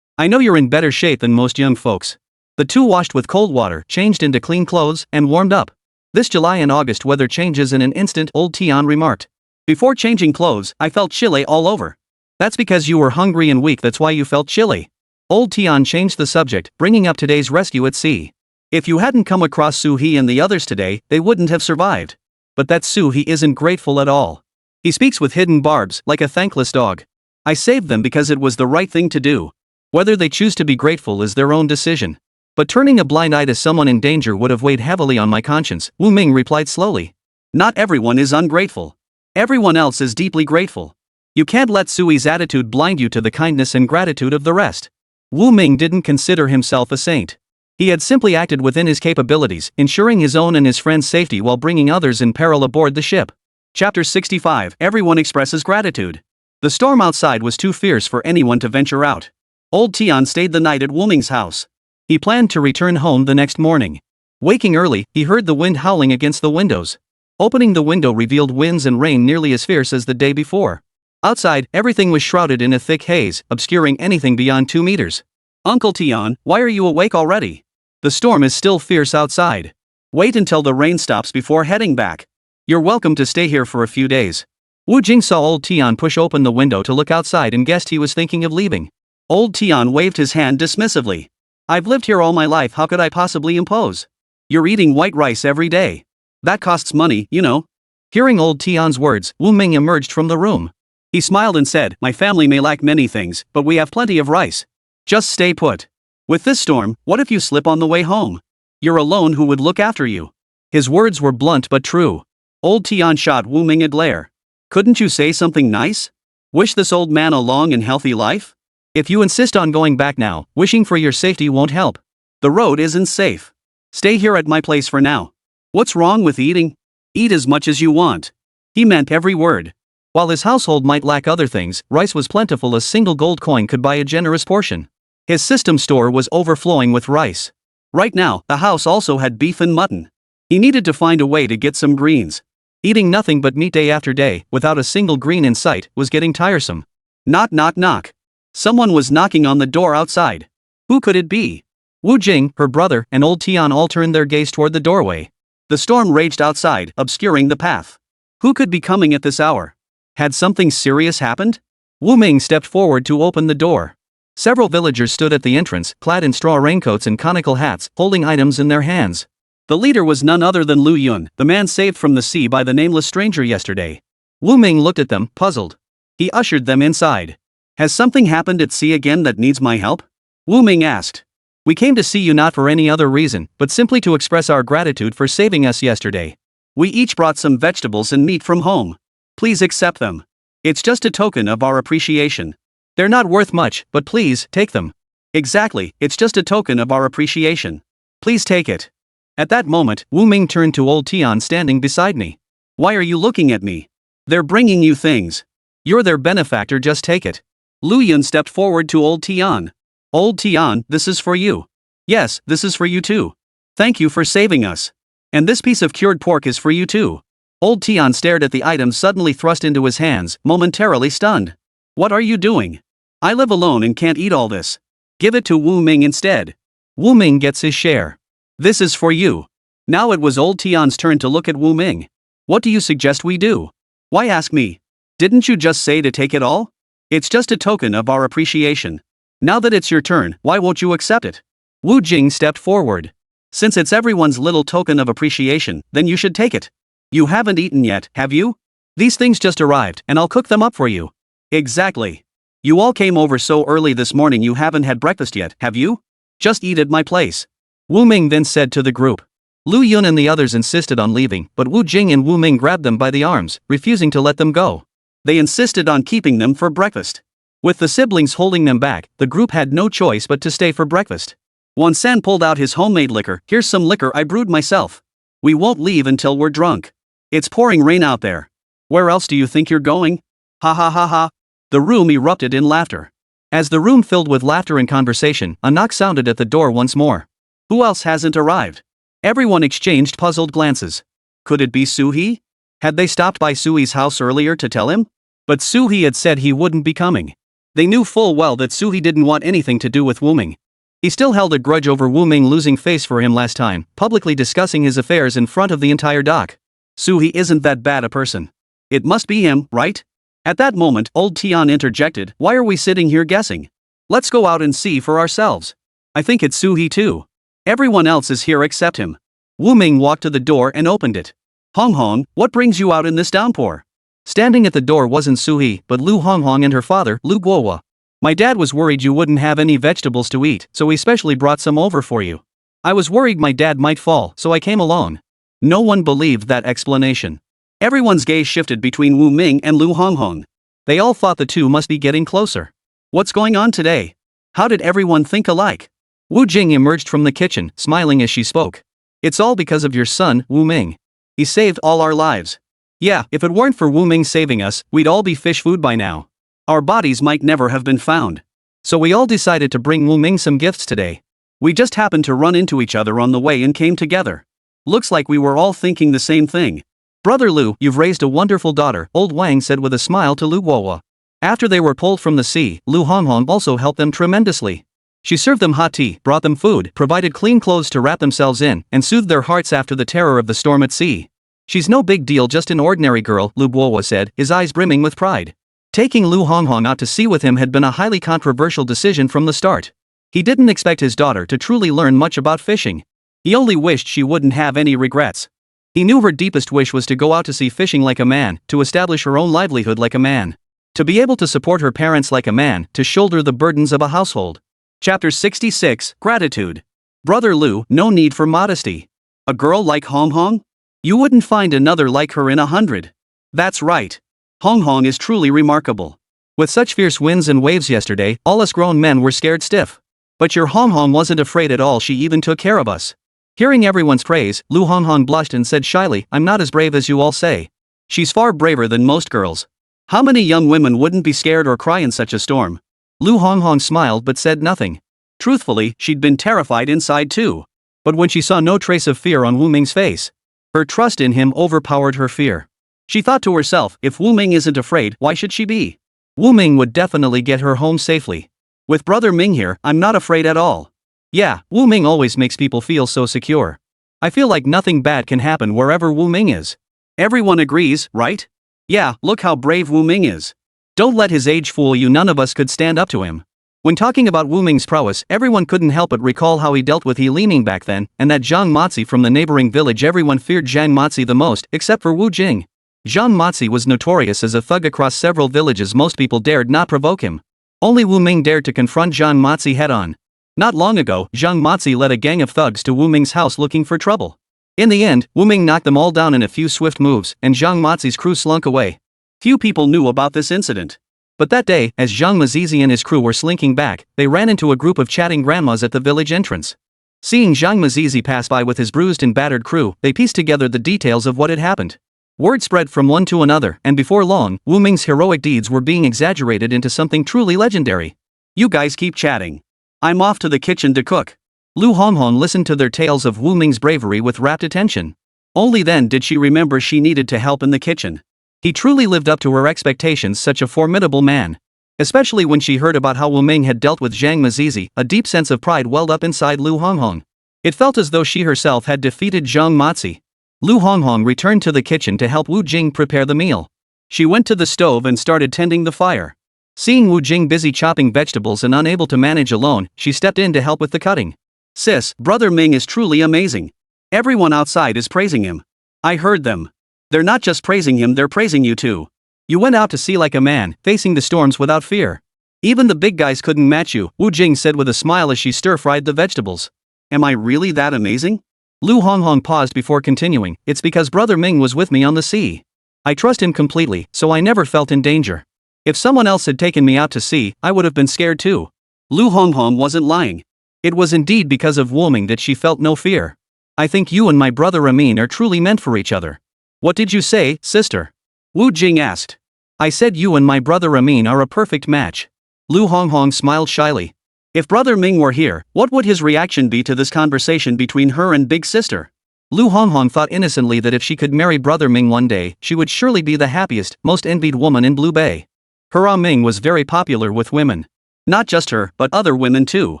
I know you're in better shape than most young folks. The two washed with cold water, changed into clean clothes, and warmed up. This July and August weather changes in an instant, Old Tian remarked. Before changing clothes, I felt chilly all over. That's because you were hungry and weak, that's why you felt chilly. Old Tian changed the subject, bringing up today's rescue at sea. If you hadn't come across Su He and the others today, they wouldn't have survived. But that Su He isn't grateful at all. He speaks with hidden barbs, like a thankless dog. I saved them because it was the right thing to do. Whether they choose to be grateful is their own decision. But turning a blind eye to someone in danger would have weighed heavily on my conscience, Wu Ming replied slowly. Not everyone is ungrateful. Everyone else is deeply grateful. You can't let Sui's attitude blind you to the kindness and gratitude of the rest. Wu Ming didn't consider himself a saint. He had simply acted within his capabilities, ensuring his own and his friends' safety while bringing others in peril aboard the ship. Chapter 65. Everyone expresses gratitude. The storm outside was too fierce for anyone to venture out. Old Tian stayed the night at Wu Ming's house. He planned to return home the next morning. Waking early, he heard the wind howling against the windows. Opening the window revealed winds and rain nearly as fierce as the day before. Outside, everything was shrouded in a thick haze, obscuring anything beyond 2 meters. Uncle Tian, why are you awake already? The storm is still fierce outside. Wait until the rain stops before heading back. You're welcome to stay here for a few days. Wu Jing saw Old Tian push open the window to look outside and guessed he was thinking of leaving. Old Tian waved his hand dismissively. I've lived here all my life, how could I possibly impose? You're eating white rice every day. That costs money, you know. Hearing Old Tian's words, Wu Ming emerged from the room. He smiled and said, my family may lack many things, but we have plenty of rice. Just stay put. With this storm, what if you slip on the way home? You're alone, who would look after you? His words were blunt but true. Old Tian shot Wu Ming a glare. Couldn't you say something nice? Wish this old man a long and healthy life? If you insist on going back now, wishing for your safety won't help. The road isn't safe. Stay here at my place for now. What's wrong with eating? Eat as much as you want. He meant every word. While his household might lack other things, rice was plentiful. A single gold coin could buy a generous portion. His system store was overflowing with rice. Right now, the house also had beef and mutton. He needed to find a way to get some greens. Eating nothing but meat day after day, without a single green in sight, was getting tiresome. Knock knock knock. Someone was knocking on the door outside. Who could it be? Wu Jing, her brother, and Old Tian all turned their gaze toward the doorway. The storm raged outside, obscuring the path. Who could be coming at this hour? Had something serious happened? Wu Ming stepped forward to open the door. Several villagers stood at the entrance, clad in straw raincoats and conical hats, holding items in their hands. The leader was none other than Lu Yun, the man saved from the sea by the nameless stranger yesterday. Wu Ming looked at them, puzzled. He ushered them inside. Has something happened at sea again that needs my help? Wu Ming asked. We came to see you not for any other reason, but simply to express our gratitude for saving us yesterday. We each brought some vegetables and meat from home. Please accept them. It's just a token of our appreciation. They're not worth much, but please, take them. Exactly, it's just a token of our appreciation. Please take it. At that moment, Wu Ming turned to old Tian standing beside me. Why are you looking at me? They're bringing you things. You're their benefactor, just take it. Lu Yun stepped forward to old Tian. Old Tian, this is for you. Yes, this is for you too. Thank you for saving us. And this piece of cured pork is for you too. Old Tian stared at the items suddenly thrust into his hands, momentarily stunned. What are you doing? I live alone and can't eat all this. Give it to Wu Ming instead. Wu Ming gets his share. This is for you. Now it was old Tian's turn to look at Wu Ming. What do you suggest we do? Why ask me? Didn't you just say to take it all? It's just a token of our appreciation. Now that it's your turn, why won't you accept it? Wu Jing stepped forward. Since it's everyone's little token of appreciation, then you should take it. You haven't eaten yet, have you? These things just arrived, and I'll cook them up for you. Exactly. You all came over so early this morning you haven't had breakfast yet, have you? Just eat at my place. Wu Ming then said to the group. Lu Yun and the others insisted on leaving, but Wu Jing and Wu Ming grabbed them by the arms, refusing to let them go. They insisted on keeping them for breakfast. With the siblings holding them back, the group had no choice but to stay for breakfast. Wan San pulled out his homemade liquor. Here's some liquor I brewed myself. We won't leave until we're drunk. It's pouring rain out there. Where else do you think you're going? Ha ha ha ha. The room erupted in laughter. As the room filled with laughter and conversation, a knock sounded at the door once more. Who else hasn't arrived? Everyone exchanged puzzled glances. Could it be Su-hee? Had they stopped by Su-hee's house earlier to tell him? But Su-hee had said he wouldn't be coming. They knew full well that Su-hee didn't want anything to do with Wu Ming. He still held a grudge over Wu Ming losing face for him last time, publicly discussing his affairs in front of the entire dock. Su-hee isn't that bad a person. It must be him, right? At that moment, old Tian interjected, why are we sitting here guessing? Let's go out and see for ourselves. I think it's Su-hee too. Everyone else is here except him. Wu Ming walked to the door and opened it. Hong Hong, what brings you out in this downpour? Standing at the door wasn't Su-hee, but Lu Hong Hong and her father, Lu Guowa. My dad was worried you wouldn't have any vegetables to eat, so he specially brought some over for you. I was worried my dad might fall, so I came along. No one believed that explanation. Everyone's gaze shifted between Wu Ming and Lu Hong Hong. They all thought the two must be getting closer. What's going on today? How did everyone think alike? Wu Jing emerged from the kitchen, smiling as she spoke. It's all because of your son, Wu Ming. He saved all our lives. Yeah, if it weren't for Wu Ming saving us, we'd all be fish food by now. Our bodies might never have been found. So we all decided to bring Wu Ming some gifts today. We just happened to run into each other on the way and came together. Looks like we were all thinking the same thing. Brother Lu, you've raised a wonderful daughter, old Wang said with a smile to Lu Guowa. After they were pulled from the sea, Lu Honghong also helped them tremendously. She served them hot tea, brought them food, provided clean clothes to wrap themselves in, and soothed their hearts after the terror of the storm at sea. She's no big deal, just an ordinary girl, Lu Guowa said, his eyes brimming with pride. Taking Lu Honghong out to sea with him had been a highly controversial decision from the start. He didn't expect his daughter to truly learn much about fishing. He only wished she wouldn't have any regrets. He knew her deepest wish was to go out to sea fishing like a man, to establish her own livelihood like a man. To be able to support her parents like a man, to shoulder the burdens of a household. Chapter 66, Gratitude. Brother Lu, no need for modesty. A girl like Hong Hong? You wouldn't find another like her in 100. That's right. Hong Hong is truly remarkable. With such fierce winds and waves yesterday, all us grown men were scared stiff. But your Hong Hong wasn't afraid at all, she even took care of us. Hearing everyone's praise, Lu Hong Hong blushed and said shyly, I'm not as brave as you all say. She's far braver than most girls. How many young women wouldn't be scared or cry in such a storm? Lu Hong Hong smiled but said nothing. Truthfully, she'd been terrified inside too. But when she saw no trace of fear on Wu Ming's face, her trust in him overpowered her fear. She thought to herself, if Wu Ming isn't afraid, why should she be? Wu Ming would definitely get her home safely. With brother Ming here, I'm not afraid at all. Yeah, Wu Ming always makes people feel so secure. I feel like nothing bad can happen wherever Wu Ming is. Everyone agrees, right? Yeah, look how brave Wu Ming is. Don't let his age fool you, none of us could stand up to him. When talking about Wu Ming's prowess, everyone couldn't help but recall how he dealt with He Limin back then, and that Zhang Mazi from the neighboring village. Everyone feared Zhang Mazi the most, except for Wu Jing. Zhang Mazi was notorious as a thug across several villages. Most people dared not provoke him. Only Wu Ming dared to confront Zhang Mazi head-on. Not long ago, Zhang Mazi led a gang of thugs to Wu Ming's house looking for trouble. In the end, Wu Ming knocked them all down in a few swift moves, and Zhang Mazi's crew slunk away. Few people knew about this incident. But that day, as Zhang Mazi and his crew were slinking back, they ran into a group of chatting grandmas at the village entrance. Seeing Zhang Mazi pass by with his bruised and battered crew, they pieced together the details of what had happened. Word spread from one to another, and before long, Wu Ming's heroic deeds were being exaggerated into something truly legendary. You guys keep chatting. I'm off to the kitchen to cook. Lu Honghong listened to their tales of Wu Ming's bravery with rapt attention. Only then did she remember she needed to help in the kitchen. He truly lived up to her expectations, such a formidable man. Especially when she heard about how Wu Ming had dealt with Zhang Mazi, a deep sense of pride welled up inside Lu Honghong. It felt as though she herself had defeated Zhang Mazi. Lu Honghong returned to the kitchen to help Wu Jing prepare the meal. She went to the stove and started tending the fire. Seeing Wu Jing busy chopping vegetables and unable to manage alone, she stepped in to help with the cutting. Sis, Brother Ming is truly amazing. Everyone outside is praising him. I heard them. They're not just praising him, they're praising you too. You went out to sea like a man, facing the storms without fear. Even the big guys couldn't match you, Wu Jing said with a smile as she stir-fried the vegetables. Am I really that amazing? Lu Honghong paused before continuing. It's because Brother Ming was with me on the sea. I trust him completely, so I never felt in danger. If someone else had taken me out to sea, I would have been scared too. Lu Honghong wasn't lying. It was indeed because of Wu Ming that she felt no fear. I think you and my brother Ramin are truly meant for each other. What did you say, sister? Wu Jing asked. I said you and my brother Ramin are a perfect match. Lu Honghong smiled shyly. If Brother Ming were here, what would his reaction be to this conversation between her and big sister? Lu Honghong thought innocently that if she could marry Brother Ming one day, she would surely be the happiest, most envied woman in Blue Bay. Her Ming was very popular with women. Not just her, but other women too.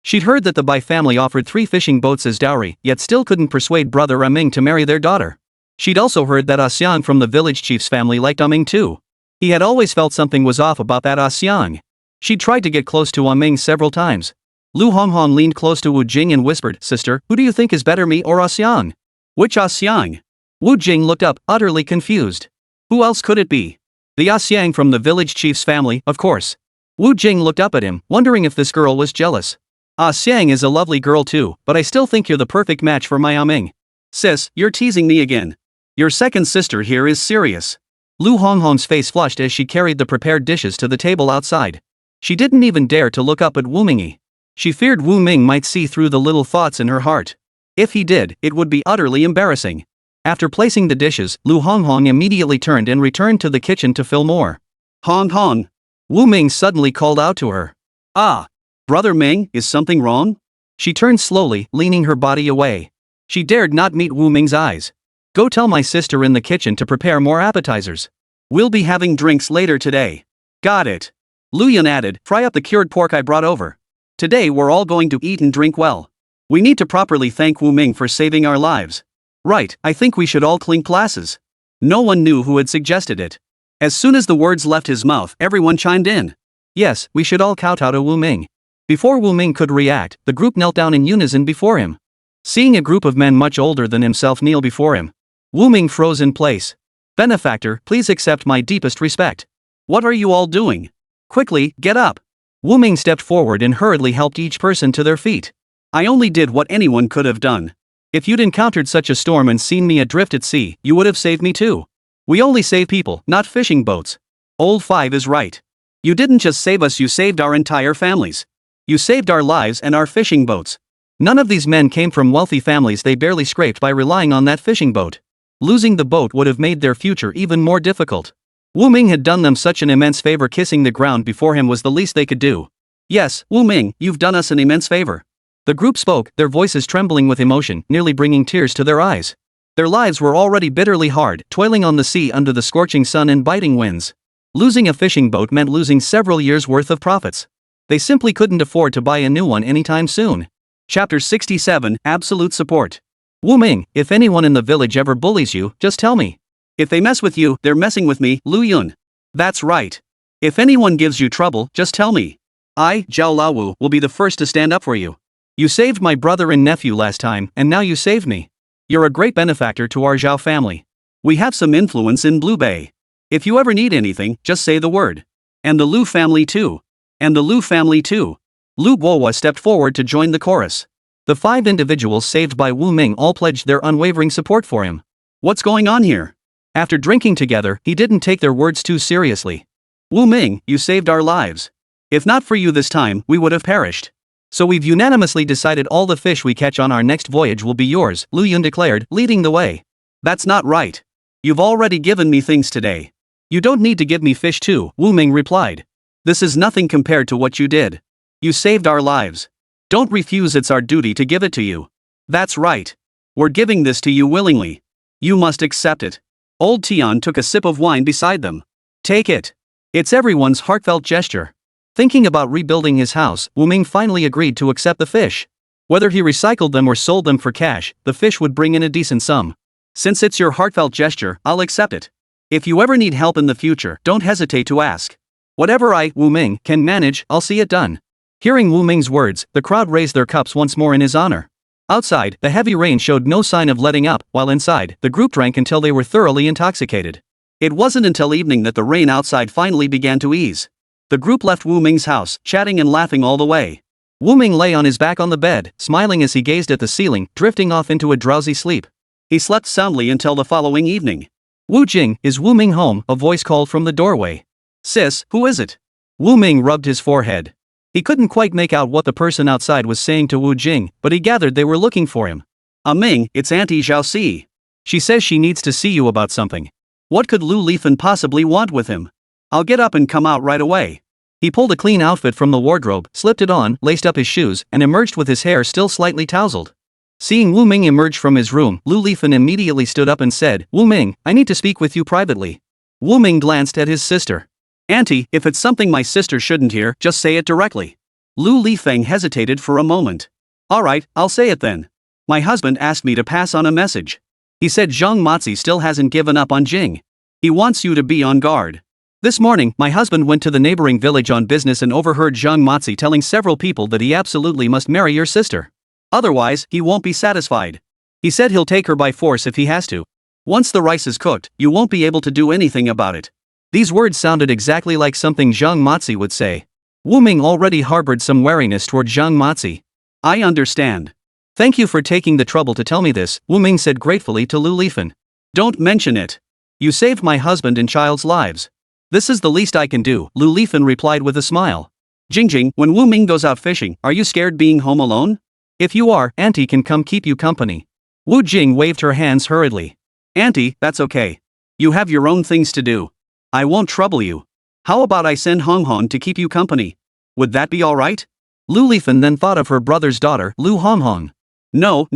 She'd heard that the Bai family offered 3 fishing boats as dowry, yet still couldn't persuade Brother Ming to marry their daughter. She'd also heard that Xiang from the village chief's family liked Ming too. He had always felt something was off about that Xiang. She tried to get close to Ming several times. Lu Honghong leaned close to Wu Jing and whispered, Sister, who do you think is better, me or Xiang? Which Xiang? Wu Jing looked up, utterly confused. Who else could it be? The Xiang from the village chief's family, of course. Wu Jing looked up at him, wondering if this girl was jealous. Xiang is a lovely girl too, but I still think you're the perfect match for my Ming. Sis, you're teasing me again. Your second sister here is serious. Lu Honghong's face flushed as she carried the prepared dishes to the table outside. She didn't even dare to look up at Wu Ming. She feared Wu Ming might see through the little thoughts in her heart. If he did, it would be utterly embarrassing. After placing the dishes, Lu Honghong immediately turned and returned to the kitchen to fill more. Honghong. Wu Ming suddenly called out to her. Ah! Brother Ming, is something wrong? She turned slowly, leaning her body away. She dared not meet Wu Ming's eyes. Go tell my sister in the kitchen to prepare more appetizers. We'll be having drinks later today. Got it. Lu Yun added, fry up the cured pork I brought over. Today we're all going to eat and drink well. We need to properly thank Wu Ming for saving our lives. Right, I think we should all clink glasses. No one knew who had suggested it. As soon as the words left his mouth, everyone chimed in. Yes, we should all kowtow to Wu Ming. Before Wu Ming could react, the group knelt down in unison before him. Seeing a group of men much older than himself kneel before him, Wu Ming froze in place. Benefactor, please accept my deepest respect. What are you all doing? Quickly, get up. Wu Ming stepped forward and hurriedly helped each person to their feet. I only did what anyone could have done. If you'd encountered such a storm and seen me adrift at sea, you would have saved me too. We only save people, not fishing boats. Old Five is right. You didn't just save us, you saved our entire families. You saved our lives and our fishing boats. None of these men came from wealthy families, they barely scraped by relying on that fishing boat. Losing the boat would have made their future even more difficult. Wu Ming had done them such an immense favor, kissing the ground before him was the least they could do. Yes, Wu Ming, you've done us an immense favor. The group spoke, their voices trembling with emotion, nearly bringing tears to their eyes. Their lives were already bitterly hard, toiling on the sea under the scorching sun and biting winds. Losing a fishing boat meant losing several years' worth of profits. They simply couldn't afford to buy a new one anytime soon. Chapter 67, Absolute Support. Wu Ming, if anyone in the village ever bullies you, just tell me. If they mess with you, they're messing with me, Lu Yun. That's right. If anyone gives you trouble, just tell me. I, Zhao Lawu, will be the first to stand up for you. You saved my brother and nephew last time, and now you saved me. You're a great benefactor to our Zhao family. We have some influence in Blue Bay. If you ever need anything, just say the word. And the Lu family too. And the Lu family too. Lu Guohua stepped forward to join the chorus. The 5 individuals saved by Wu Ming all pledged their unwavering support for him. What's going on here? After drinking together, he didn't take their words too seriously. Wu Ming, you saved our lives. If not for you this time, we would have perished. So we've unanimously decided all the fish we catch on our next voyage will be yours, Lu Yun declared, leading the way. That's not right. You've already given me things today. You don't need to give me fish too, Wu Ming replied. This is nothing compared to what you did. You saved our lives. Don't refuse, it's our duty to give it to you. That's right. We're giving this to you willingly. You must accept it. Old Tian took a sip of wine beside them. Take it. It's everyone's heartfelt gesture. Thinking about rebuilding his house, Wu Ming finally agreed to accept the fish. Whether he recycled them or sold them for cash, the fish would bring in a decent sum. Since it's your heartfelt gesture, I'll accept it. If you ever need help in the future, don't hesitate to ask. Whatever I, Wu Ming, can manage, I'll see it done. Hearing Wu Ming's words, the crowd raised their cups once more in his honor. Outside, the heavy rain showed no sign of letting up, while inside, the group drank until they were thoroughly intoxicated. It wasn't until evening that the rain outside finally began to ease. The group left Wu Ming's house, chatting and laughing all the way. Wu Ming lay on his back on the bed, smiling as he gazed at the ceiling, drifting off into a drowsy sleep. He slept soundly until the following evening. Wu Jing, is Wu Ming home? A voice called from the doorway. Sis, who is it? Wu Ming rubbed his forehead. He couldn't quite make out what the person outside was saying to Wu Jing, but he gathered they were looking for him. Ming, it's Auntie Zhao Si. She says she needs to see you about something. What could Lu Limin possibly want with him? I'll get up and come out right away. He pulled a clean outfit from the wardrobe, slipped it on, laced up his shoes, and emerged with his hair still slightly tousled. Seeing Wu Ming emerge from his room, Lu Limin immediately stood up and said, Wu Ming, I need to speak with you privately. Wu Ming glanced at his sister. Auntie, if it's something my sister shouldn't hear, just say it directly. Lu Lifeng hesitated for a moment. Alright, I'll say it then. My husband asked me to pass on a message. He said Zhang Mazi still hasn't given up on Jing. He wants you to be on guard. This morning, my husband went to the neighboring village on business and overheard Zhang Mazi telling several people that he absolutely must marry your sister. Otherwise, he won't be satisfied. He said he'll take her by force if he has to. Once the rice is cooked, you won't be able to do anything about it. These words sounded exactly like something Zhang Mazi would say. Wu Ming already harbored some wariness toward Zhang Mazi. I understand. Thank you for taking the trouble to tell me this, Wu Ming said gratefully to Lu Lifen. Don't mention it. You saved my husband and child's lives. This is the least I can do, Lu Lifen replied with a smile. Jingjing, when Wu Ming goes out fishing, are you scared being home alone? If you are, Auntie can come keep you company. Wu Jing waved her hands hurriedly. Auntie, that's okay. You have your own things to do. I won't trouble you. How about I send Hong Hong to keep you company? Would that be alright? Lu Lifen then thought of her brother's daughter, Lu Hong Hong. No.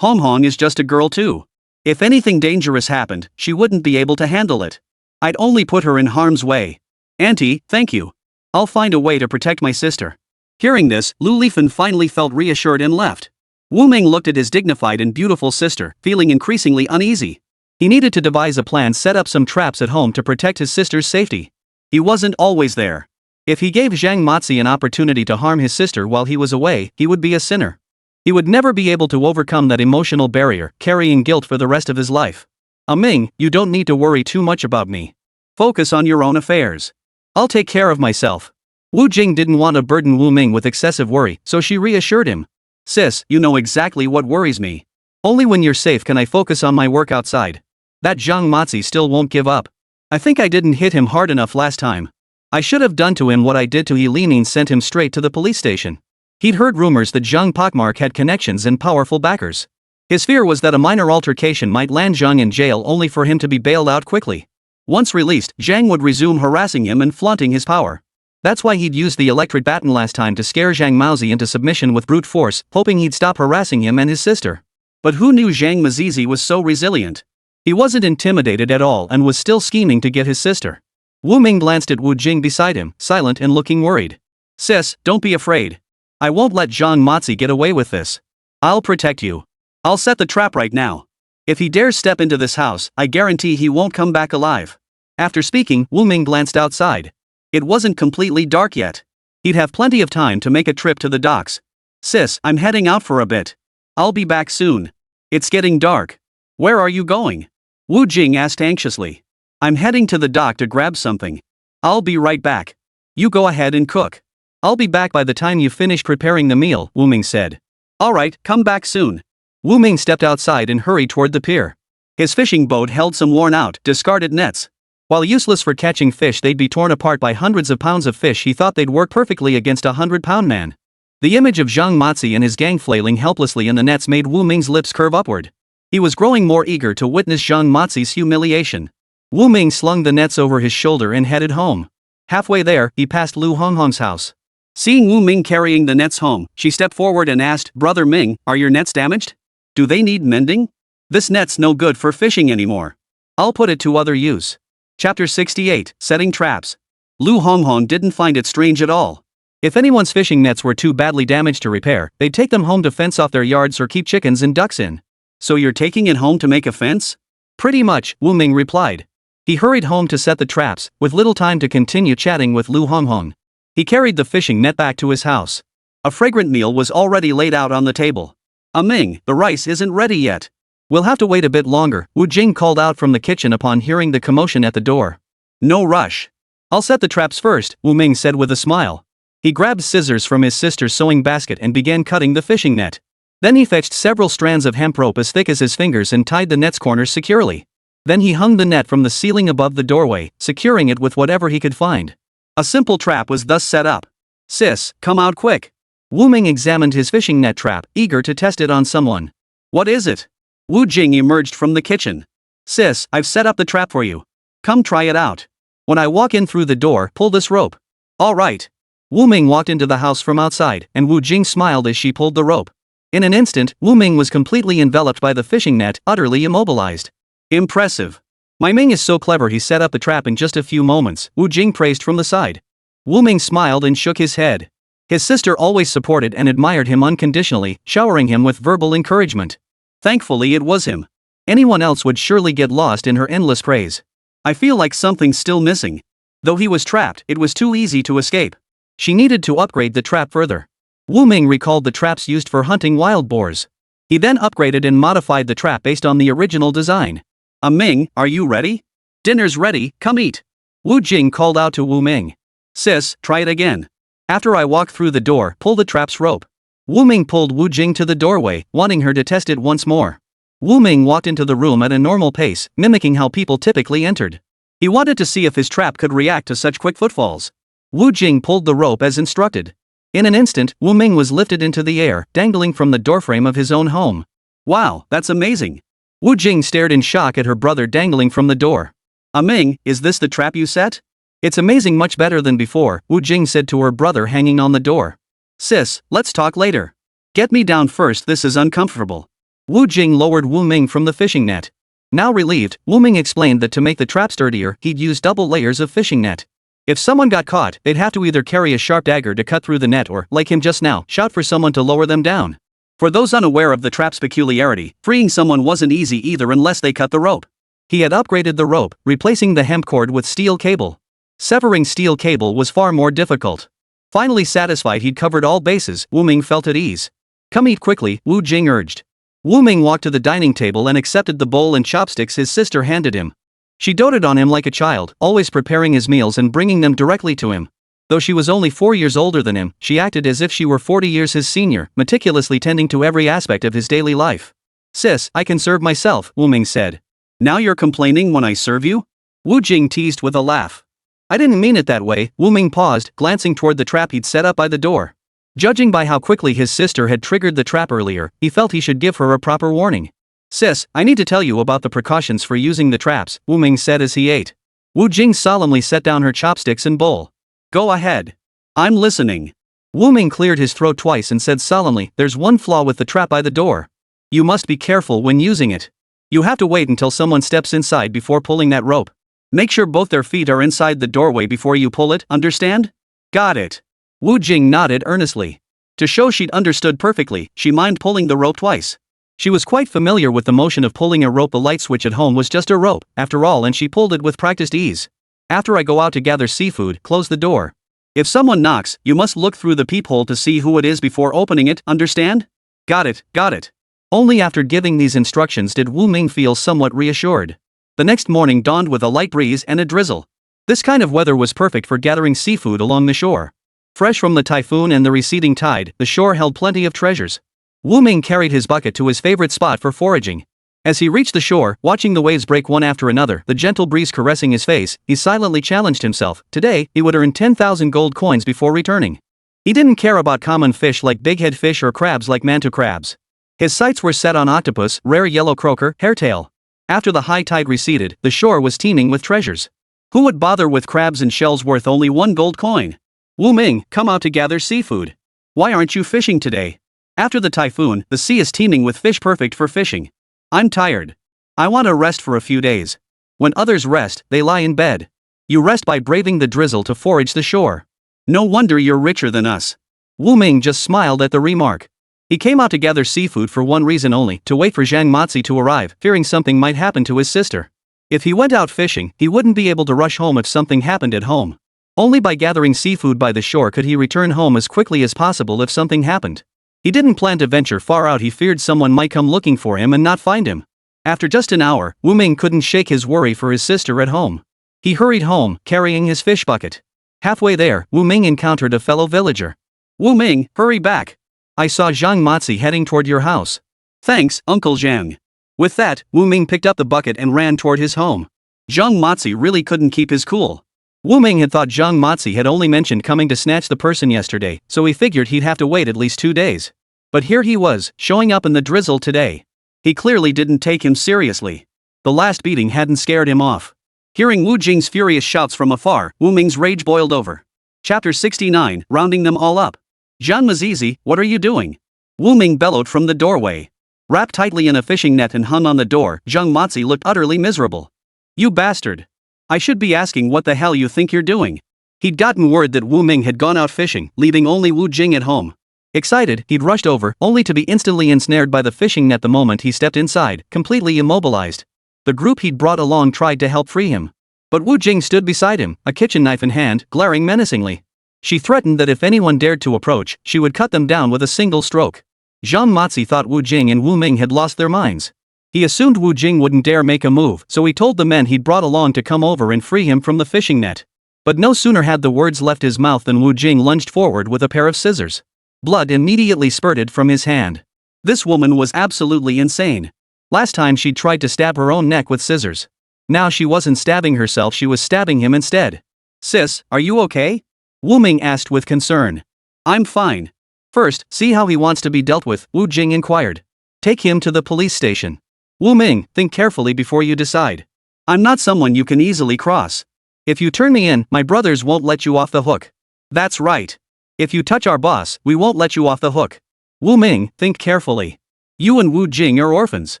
Hong Hong is just a girl too. If anything dangerous happened, she wouldn't be able to handle it. I'd only put her in harm's way. Auntie, thank you. I'll find a way to protect my sister. Hearing this, Lu Lifen finally felt reassured and left. Wu Ming looked at his dignified and beautiful sister, feeling increasingly uneasy. He needed to devise a plan, set up some traps at home to protect his sister's safety. He wasn't always there. If he gave Zhang Mazi an opportunity to harm his sister while he was away, he would be a sinner. He would never be able to overcome that emotional barrier, carrying guilt for the rest of his life. Ming, you don't need to worry too much about me. Focus on your own affairs. I'll take care of myself. Wu Jing didn't want to burden Wu Ming with excessive worry, so she reassured him. Sis, you know exactly what worries me. Only when you're safe can I focus on my work outside. That Zhang Mazi still won't give up. I think I didn't hit him hard enough last time. I should have done to him what I did to He Limin, sent him straight to the police station. He'd heard rumors that Zhang Pakmark had connections and powerful backers. His fear was that a minor altercation might land Zhang in jail only for him to be bailed out quickly. Once released, Zhang would resume harassing him and flaunting his power. That's why he'd used the electric baton last time to scare Zhang Mazi into submission with brute force, hoping he'd stop harassing him and his sister. But who knew Zhang Mazi was so resilient? He wasn't intimidated at all and was still scheming to get his sister. Wu Ming glanced at Wu Jing beside him, silent and looking worried. Sis, don't be afraid. I won't let Zhang Mazi get away with this. I'll protect you. I'll set the trap right now. If he dares step into this house, I guarantee he won't come back alive. After speaking, Wu Ming glanced outside. It wasn't completely dark yet. He'd have plenty of time to make a trip to the docks. Sis, I'm heading out for a bit. I'll be back soon. It's getting dark. Where are you going? Wu Jing asked anxiously. I'm heading to the dock to grab something. I'll be right back. You go ahead and cook. I'll be back by the time you finish preparing the meal, Wu Ming said. Alright, come back soon. Wu Ming stepped outside and hurried toward the pier. His fishing boat held some worn-out, discarded nets. While useless for catching fish, they'd be torn apart by hundreds of pounds of fish. He thought they'd work perfectly against a 100-pound man. The image of Zhang Mazi and his gang flailing helplessly in the nets made Wu Ming's lips curve upward. He was growing more eager to witness Zhang Mazi's humiliation. Wu Ming slung the nets over his shoulder and headed home. Halfway there, he passed Lu Honghong's house. Seeing Wu Ming carrying the nets home, she stepped forward and asked, "Brother Ming, are your nets damaged? Do they need mending? This net's no good for fishing anymore. I'll put it to other use." Chapter 68, Setting Traps. Lu Honghong didn't find it strange at all. If anyone's fishing nets were too badly damaged to repair, they'd take them home to fence off their yards or keep chickens and ducks in. "So you're taking it home to make a fence?" "Pretty much," Wu Ming replied. He hurried home to set the traps, with little time to continue chatting with Lu Honghong. He carried the fishing net back to his house. A fragrant meal was already laid out on the table. Ming, the rice isn't ready yet." "We'll have to wait a bit longer," Wu Jing called out from the kitchen upon hearing the commotion at the door. "No rush. I'll set the traps first," Wu Ming said with a smile. He grabbed scissors from his sister's sewing basket and began cutting the fishing net. Then he fetched several strands of hemp rope as thick as his fingers and tied the net's corners securely. Then he hung the net from the ceiling above the doorway, securing it with whatever he could find. A simple trap was thus set up. "Sis, come out quick." Wu Ming examined his fishing net trap, eager to test it on someone. "What is it?" Wu Jing emerged from the kitchen. "Sis, I've set up the trap for you. Come try it out. When I walk in through the door, pull this rope." "All right." Wu Ming walked into the house from outside, and Wu Jing smiled as she pulled the rope. In an instant, Wu Ming was completely enveloped by the fishing net, utterly immobilized. "Impressive. My Ming is so clever, he set up the trap in just a few moments," Wu Jing praised from the side. Wu Ming smiled and shook his head. His sister always supported and admired him unconditionally, showering him with verbal encouragement. Thankfully it was him. Anyone else would surely get lost in her endless praise. "I feel like something's still missing." Though he was trapped, it was too easy to escape. She needed to upgrade the trap further. Wu Ming recalled the traps used for hunting wild boars. He then upgraded and modified the trap based on the original design. "Ming, are you ready? Dinner's ready, come eat." Wu Jing called out to Wu Ming. "Sis, try it again. After I walk through the door, pull the trap's rope." Wu Ming pulled Wu Jing to the doorway, wanting her to test it once more. Wu Ming walked into the room at a normal pace, mimicking how people typically entered. He wanted to see if his trap could react to such quick footfalls. Wu Jing pulled the rope as instructed. In an instant, Wu Ming was lifted into the air, dangling from the doorframe of his own home. "Wow, that's amazing." Wu Jing stared in shock at her brother dangling from the door. "Ming, is this the trap you set?" "It's amazing, much better than before," Wu Jing said to her brother hanging on the door. "Sis, let's talk later. Get me down first, this is uncomfortable." Wu Jing lowered Wu Ming from the fishing net. Now relieved, Wu Ming explained that to make the trap sturdier, he'd use double layers of fishing net. If someone got caught, they'd have to either carry a sharp dagger to cut through the net or, like him just now, shout for someone to lower them down. For those unaware of the trap's peculiarity, freeing someone wasn't easy either unless they cut the rope. He had upgraded the rope, replacing the hemp cord with steel cable. Severing steel cable was far more difficult. Finally satisfied he'd covered all bases, Wu Ming felt at ease. "Come eat quickly," Wu Jing urged. Wu Ming walked to the dining table and accepted the bowl and chopsticks his sister handed him. She doted on him like a child, always preparing his meals and bringing them directly to him. Though she was only 4 years older than him, she acted as if she were 40 years his senior, meticulously tending to every aspect of his daily life. "Sis, I can serve myself," Wu Ming said. "Now you're complaining when I serve you?" Wu Jing teased with a laugh. "I didn't mean it that way." Wu Ming paused, glancing toward the trap he'd set up by the door. Judging by how quickly his sister had triggered the trap earlier, he felt he should give her a proper warning. "Sis, I need to tell you about the precautions for using the traps," Wu Ming said as he ate. Wu Jing solemnly set down her chopsticks and bowl. "Go ahead. I'm listening." Wu Ming cleared his throat twice and said solemnly, "There's one flaw with the trap by the door. You must be careful when using it. You have to wait until someone steps inside before pulling that rope. Make sure both their feet are inside the doorway before you pull it, understand?" "Got it." Wu Jing nodded earnestly. To show she'd understood perfectly, she mimed pulling the rope twice. She was quite familiar with the motion of pulling a rope. The light switch at home was just a rope, after all, and she pulled it with practiced ease. "After I go out to gather seafood, close the door. If someone knocks, you must look through the peephole to see who it is before opening it, understand?" Got it. Only after giving these instructions did Wu Ming feel somewhat reassured. The next morning dawned with a light breeze and a drizzle. This kind of weather was perfect for gathering seafood along the shore. Fresh from the typhoon and the receding tide, the shore held plenty of treasures. Wu Ming carried his bucket to his favorite spot for foraging. As he reached the shore, watching the waves break one after another, the gentle breeze caressing his face, he silently challenged himself. Today, he would earn 10,000 gold coins before returning. He didn't care about common fish like bighead fish or crabs like manto crabs. His sights were set on octopus, rare yellow croaker, hairtail. After the high tide receded, the shore was teeming with treasures. Who would bother with crabs and shells worth only 1 gold coin? Wu Ming, come out to gather seafood. Why aren't you fishing today? After the typhoon, the sea is teeming with fish perfect for fishing. I'm tired. I want to rest for a few days. When others rest, they lie in bed. You rest by braving the drizzle to forage the shore. No wonder you're richer than us. Wu Ming just smiled at the remark. He came out to gather seafood for one reason only, to wait for Zhang Mazi to arrive, fearing something might happen to his sister. If he went out fishing, he wouldn't be able to rush home if something happened at home. Only by gathering seafood by the shore could he return home as quickly as possible if something happened. He didn't plan to venture far out. He feared someone might come looking for him and not find him. After just an hour, Wu Ming couldn't shake his worry for his sister at home. He hurried home, carrying his fish bucket. Halfway there, Wu Ming encountered a fellow villager. Wu Ming, hurry back. I saw Zhang Mazi heading toward your house. Thanks, Uncle Zhang. With that, Wu Ming picked up the bucket and ran toward his home. Zhang Mazi really couldn't keep his cool. Wu Ming had thought Zhang Mazi had only mentioned coming to snatch the person yesterday, so he figured he'd have to wait at least 2 days. But here he was, showing up in the drizzle today. He clearly didn't take him seriously. The last beating hadn't scared him off. Hearing Wu Jing's furious shouts from afar, Wu Ming's rage boiled over. Chapter 69, Rounding Them All Up. Zhang Mazi, what are you doing? Wu Ming bellowed from the doorway. Wrapped tightly in a fishing net and hung on the door, Zhang Mazi looked utterly miserable. You bastard. I should be asking what the hell you think you're doing. He'd gotten word that Wu Ming had gone out fishing, leaving only Wu Jing at home. Excited, he'd rushed over, only to be instantly ensnared by the fishing net the moment he stepped inside, completely immobilized. The group he'd brought along tried to help free him. But Wu Jing stood beside him, a kitchen knife in hand, glaring menacingly. She threatened that if anyone dared to approach, she would cut them down with a single stroke. Zhang Mazi thought Wu Jing and Wu Ming had lost their minds. He assumed Wu Jing wouldn't dare make a move, so he told the men he'd brought along to come over and free him from the fishing net. But no sooner had the words left his mouth than Wu Jing lunged forward with a pair of scissors. Blood immediately spurted from his hand. This woman was absolutely insane. Last time she'd tried to stab her own neck with scissors. Now she wasn't stabbing herself, she was stabbing him instead. Sis, are you okay? Wu Ming asked with concern. I'm fine. First, see how he wants to be dealt with, Wu Jing inquired. Take him to the police station. Wu Ming, think carefully before you decide. I'm not someone you can easily cross. If you turn me in, my brothers won't let you off the hook. That's right. If you touch our boss, we won't let you off the hook. Wu Ming, think carefully. You and Wu Jing are orphans.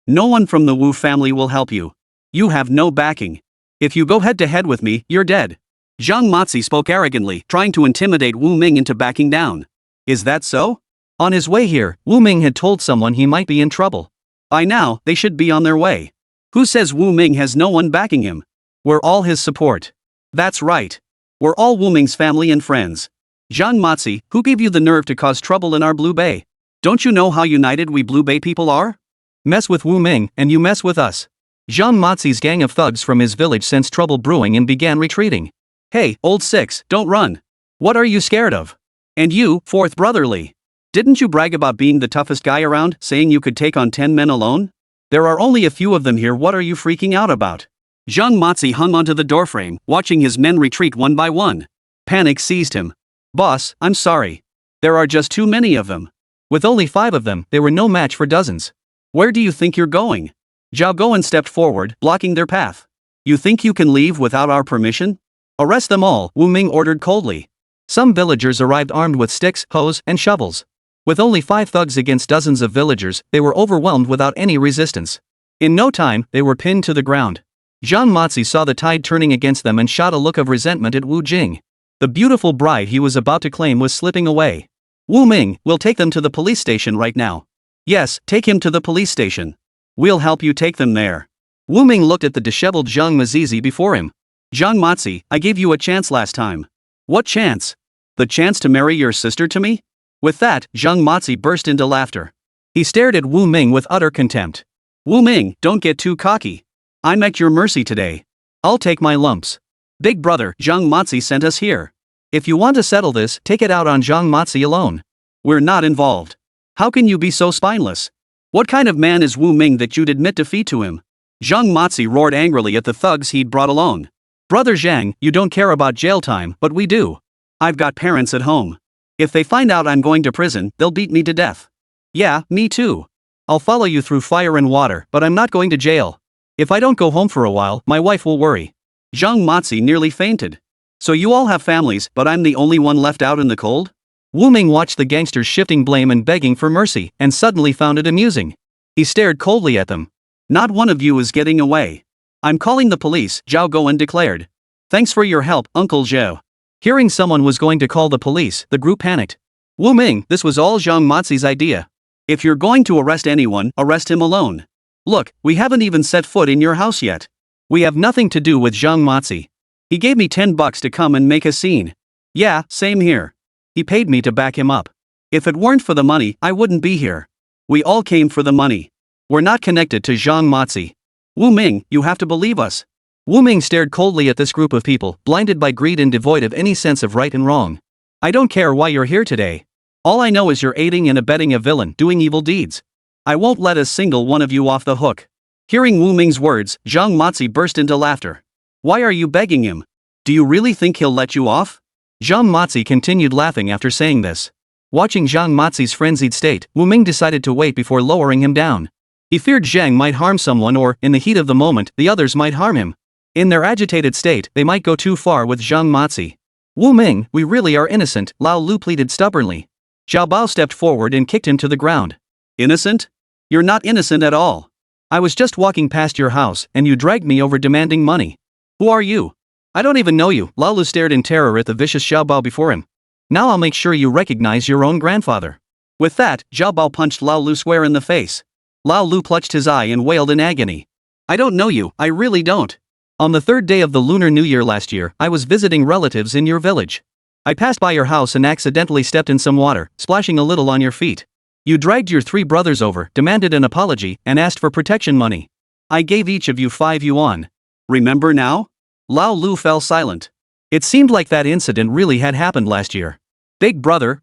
No one from the Wu family will help you. You have no backing. If you go head to head with me, you're dead. Zhang Mazi spoke arrogantly, trying to intimidate Wu Ming into backing down. Is that so? On his way here, Wu Ming had told someone he might be in trouble. By now, they should be on their way. Who says Wu Ming has no one backing him? We're all his support. That's right. We're all Wu Ming's family and friends. Zhang Mazi, who gave you the nerve to cause trouble in our Blue Bay? Don't you know how united we Blue Bay people are? Mess with Wu Ming, and you mess with us. Zhang Mazi's gang of thugs from his village sensed trouble brewing and began retreating. Hey, old six, don't run. What are you scared of? And you, fourth brotherly. Didn't you brag about being the toughest guy around, saying you could take on 10 men alone? There are only a few of them here, what are you freaking out about? Zhang Mazi hung onto the doorframe, watching his men retreat one by one. Panic seized him. Boss, I'm sorry. There are just too many of them. With only 5 of them, they were no match for dozens. Where do you think you're going? Zhao Guan stepped forward, blocking their path. You think you can leave without our permission? Arrest them all, Wu Ming ordered coldly. Some villagers arrived armed with sticks, hoes, and shovels. With only 5 thugs against dozens of villagers, they were overwhelmed without any resistance. In no time, they were pinned to the ground. Zhang Mazi saw the tide turning against them and shot a look of resentment at Wu Jing. The beautiful bride he was about to claim was slipping away. Wu Ming, we'll take them to the police station right now. Yes, take him to the police station. We'll help you take them there. Wu Ming looked at the disheveled Zhang Mazi before him. Zhang Mazi, I gave you a chance last time. What chance? The chance to marry your sister to me? With that, Zhang Mazi burst into laughter. He stared at Wu Ming with utter contempt. Wu Ming, don't get too cocky. I'm at your mercy today. I'll take my lumps. Big brother, Zhang Mazi sent us here. If you want to settle this, take it out on Zhang Mazi alone. We're not involved. How can you be so spineless? What kind of man is Wu Ming that you'd admit defeat to him? Zhang Mazi roared angrily at the thugs he'd brought along. Brother Zhang, you don't care about jail time, but we do. I've got parents at home. If they find out I'm going to prison, they'll beat me to death. Yeah, me too. I'll follow you through fire and water, but I'm not going to jail. If I don't go home for a while, my wife will worry. Zhang Mazi nearly fainted. So you all have families, but I'm the only one left out in the cold? Wu Ming watched the gangsters shifting blame and begging for mercy, and suddenly found it amusing. He stared coldly at them. Not one of you is getting away. I'm calling the police, Zhao Guan declared. Thanks for your help, Uncle Zhao. Hearing someone was going to call the police, the group panicked. Wu Ming, this was all Zhang Mazi's idea. If you're going to arrest anyone, arrest him alone. Look, we haven't even set foot in your house yet. We have nothing to do with Zhang Mazi. He gave me $10 to come and make a scene. Yeah, same here. He paid me to back him up. If it weren't for the money, I wouldn't be here. We all came for the money. We're not connected to Zhang Mazi. Wu Ming, you have to believe us. Wu Ming stared coldly at this group of people, blinded by greed and devoid of any sense of right and wrong. I don't care why you're here today. All I know is you're aiding and abetting a villain doing evil deeds. I won't let a single one of you off the hook. Hearing Wu Ming's words, Zhang Mazi burst into laughter. Why are you begging him? Do you really think he'll let you off? Zhang Mazi continued laughing after saying this. Watching Zhang Mazi's frenzied state, Wu Ming decided to wait before lowering him down. He feared Zhang might harm someone or, in the heat of the moment, the others might harm him. In their agitated state, they might go too far with Zhang Mazi. Wu Ming, we really are innocent, Lao Lu pleaded stubbornly. Zhao Bao stepped forward and kicked him to the ground. Innocent? You're not innocent at all. I was just walking past your house, and you dragged me over demanding money. Who are you? I don't even know you, Lao Lu stared in terror at the vicious Zhao Bao before him. Now I'll make sure you recognize your own grandfather. With that, Zhao Bao punched Lao Lu square in the face. Lao Lu clutched his eye and wailed in agony. I don't know you, I really don't. On the third day of the Lunar New Year last year, I was visiting relatives in your village. I passed by your house and accidentally stepped in some water, splashing a little on your feet. You dragged your 3 brothers over, demanded an apology, and asked for protection money. I gave each of you 5 yuan. Remember now? Lao Lu fell silent. It seemed like that incident really had happened last year. Big brother.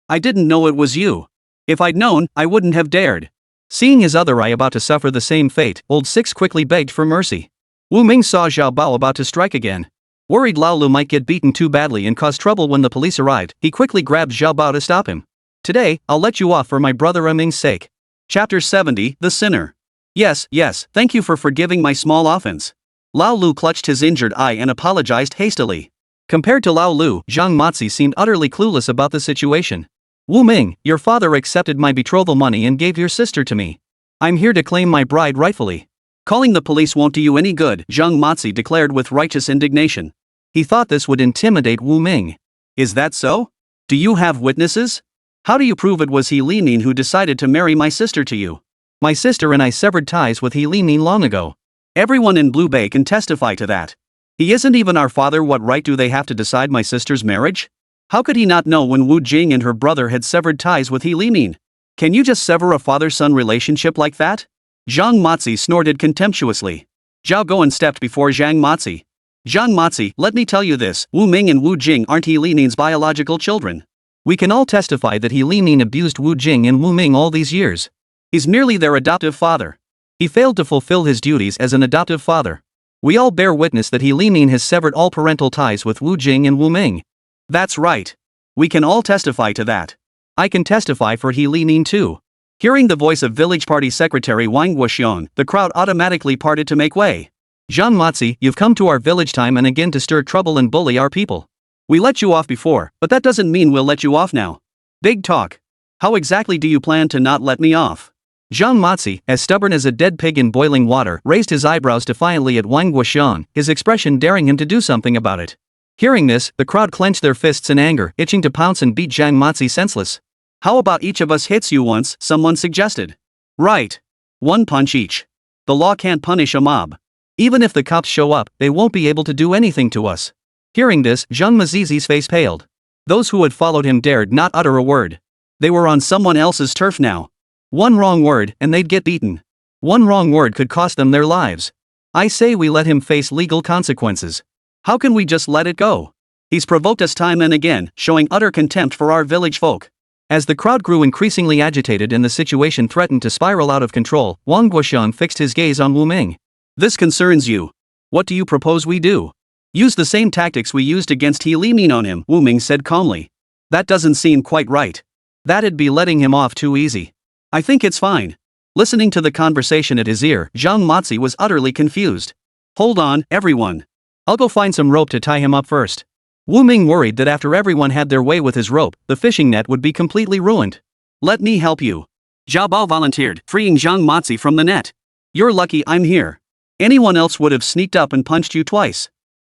I didn't know it was you. If I'd known, I wouldn't have dared. Seeing his other eye about to suffer the same fate, Old Six quickly begged for mercy. Wu Ming saw Zhao Bao about to strike again. Worried Lao Lu might get beaten too badly and cause trouble when the police arrived, he quickly grabbed Zhao Bao to stop him. Today, I'll let you off for my brother Ming's sake. Chapter 70, The Sinner. Yes, thank you for forgiving my small offense. Lao Lu clutched his injured eye and apologized hastily. Compared to Lao Lu, Zhang Mazi seemed utterly clueless about the situation. Wu Ming, your father accepted my betrothal money and gave your sister to me. I'm here to claim my bride rightfully. Calling the police won't do you any good, Zhang Mazi declared with righteous indignation. He thought this would intimidate Wu Ming. Is that so? Do you have witnesses? How do you prove it was He Limin who decided to marry my sister to you? My sister and I severed ties with He Limin long ago. Everyone in Blue Bay can testify to that. He isn't even our father. What right do they have to decide my sister's marriage? How could he not know when Wu Jing and her brother had severed ties with He Limin? Can you just sever a father-son relationship like that? Zhang Mazi snorted contemptuously. Zhao Guan stepped before Zhang Mazi. Zhang Mazi, let me tell you this, Wu Ming and Wu Jing aren't He Limin's biological children. We can all testify that He Limin abused Wu Jing and Wu Ming all these years. He's merely their adoptive father. He failed to fulfill his duties as an adoptive father. We all bear witness that He Limin has severed all parental ties with Wu Jing and Wu Ming. That's right. We can all testify to that. I can testify for He Limin too. Hearing the voice of village party secretary Wang Wuxian, the crowd automatically parted to make way. Zhang Mazi, you've come to our village time and again to stir trouble and bully our people. We let you off before, but that doesn't mean we'll let you off now. Big talk. How exactly do you plan to not let me off? Zhang Mazi, as stubborn as a dead pig in boiling water, raised his eyebrows defiantly at Wang Wuxian, his expression daring him to do something about it. Hearing this, the crowd clenched their fists in anger, itching to pounce and beat Zhang Mazi senseless. How about each of us hits you once, someone suggested. Right. 1 punch each. The law can't punish a mob. Even if the cops show up, they won't be able to do anything to us. Hearing this, Zhang Mazi's face paled. Those who had followed him dared not utter a word. They were on someone else's turf now. 1 wrong word, and they'd get beaten. 1 wrong word could cost them their lives. I say we let him face legal consequences. How can we just let it go? He's provoked us time and again, showing utter contempt for our village folk. As the crowd grew increasingly agitated and the situation threatened to spiral out of control, Wang Guoxian fixed his gaze on Wu Ming. This concerns you. What do you propose we do? Use the same tactics we used against He Limin on him, Wu Ming said calmly. That doesn't seem quite right. That'd be letting him off too easy. I think it's fine. Listening to the conversation at his ear, Zhang Mazi was utterly confused. Hold on, everyone. I'll go find some rope to tie him up first. Wu Ming worried that after everyone had their way with his rope, the fishing net would be completely ruined. Let me help you. Zhao Bao volunteered, freeing Zhang Mazi from the net. You're lucky I'm here. Anyone else would have sneaked up and punched you twice.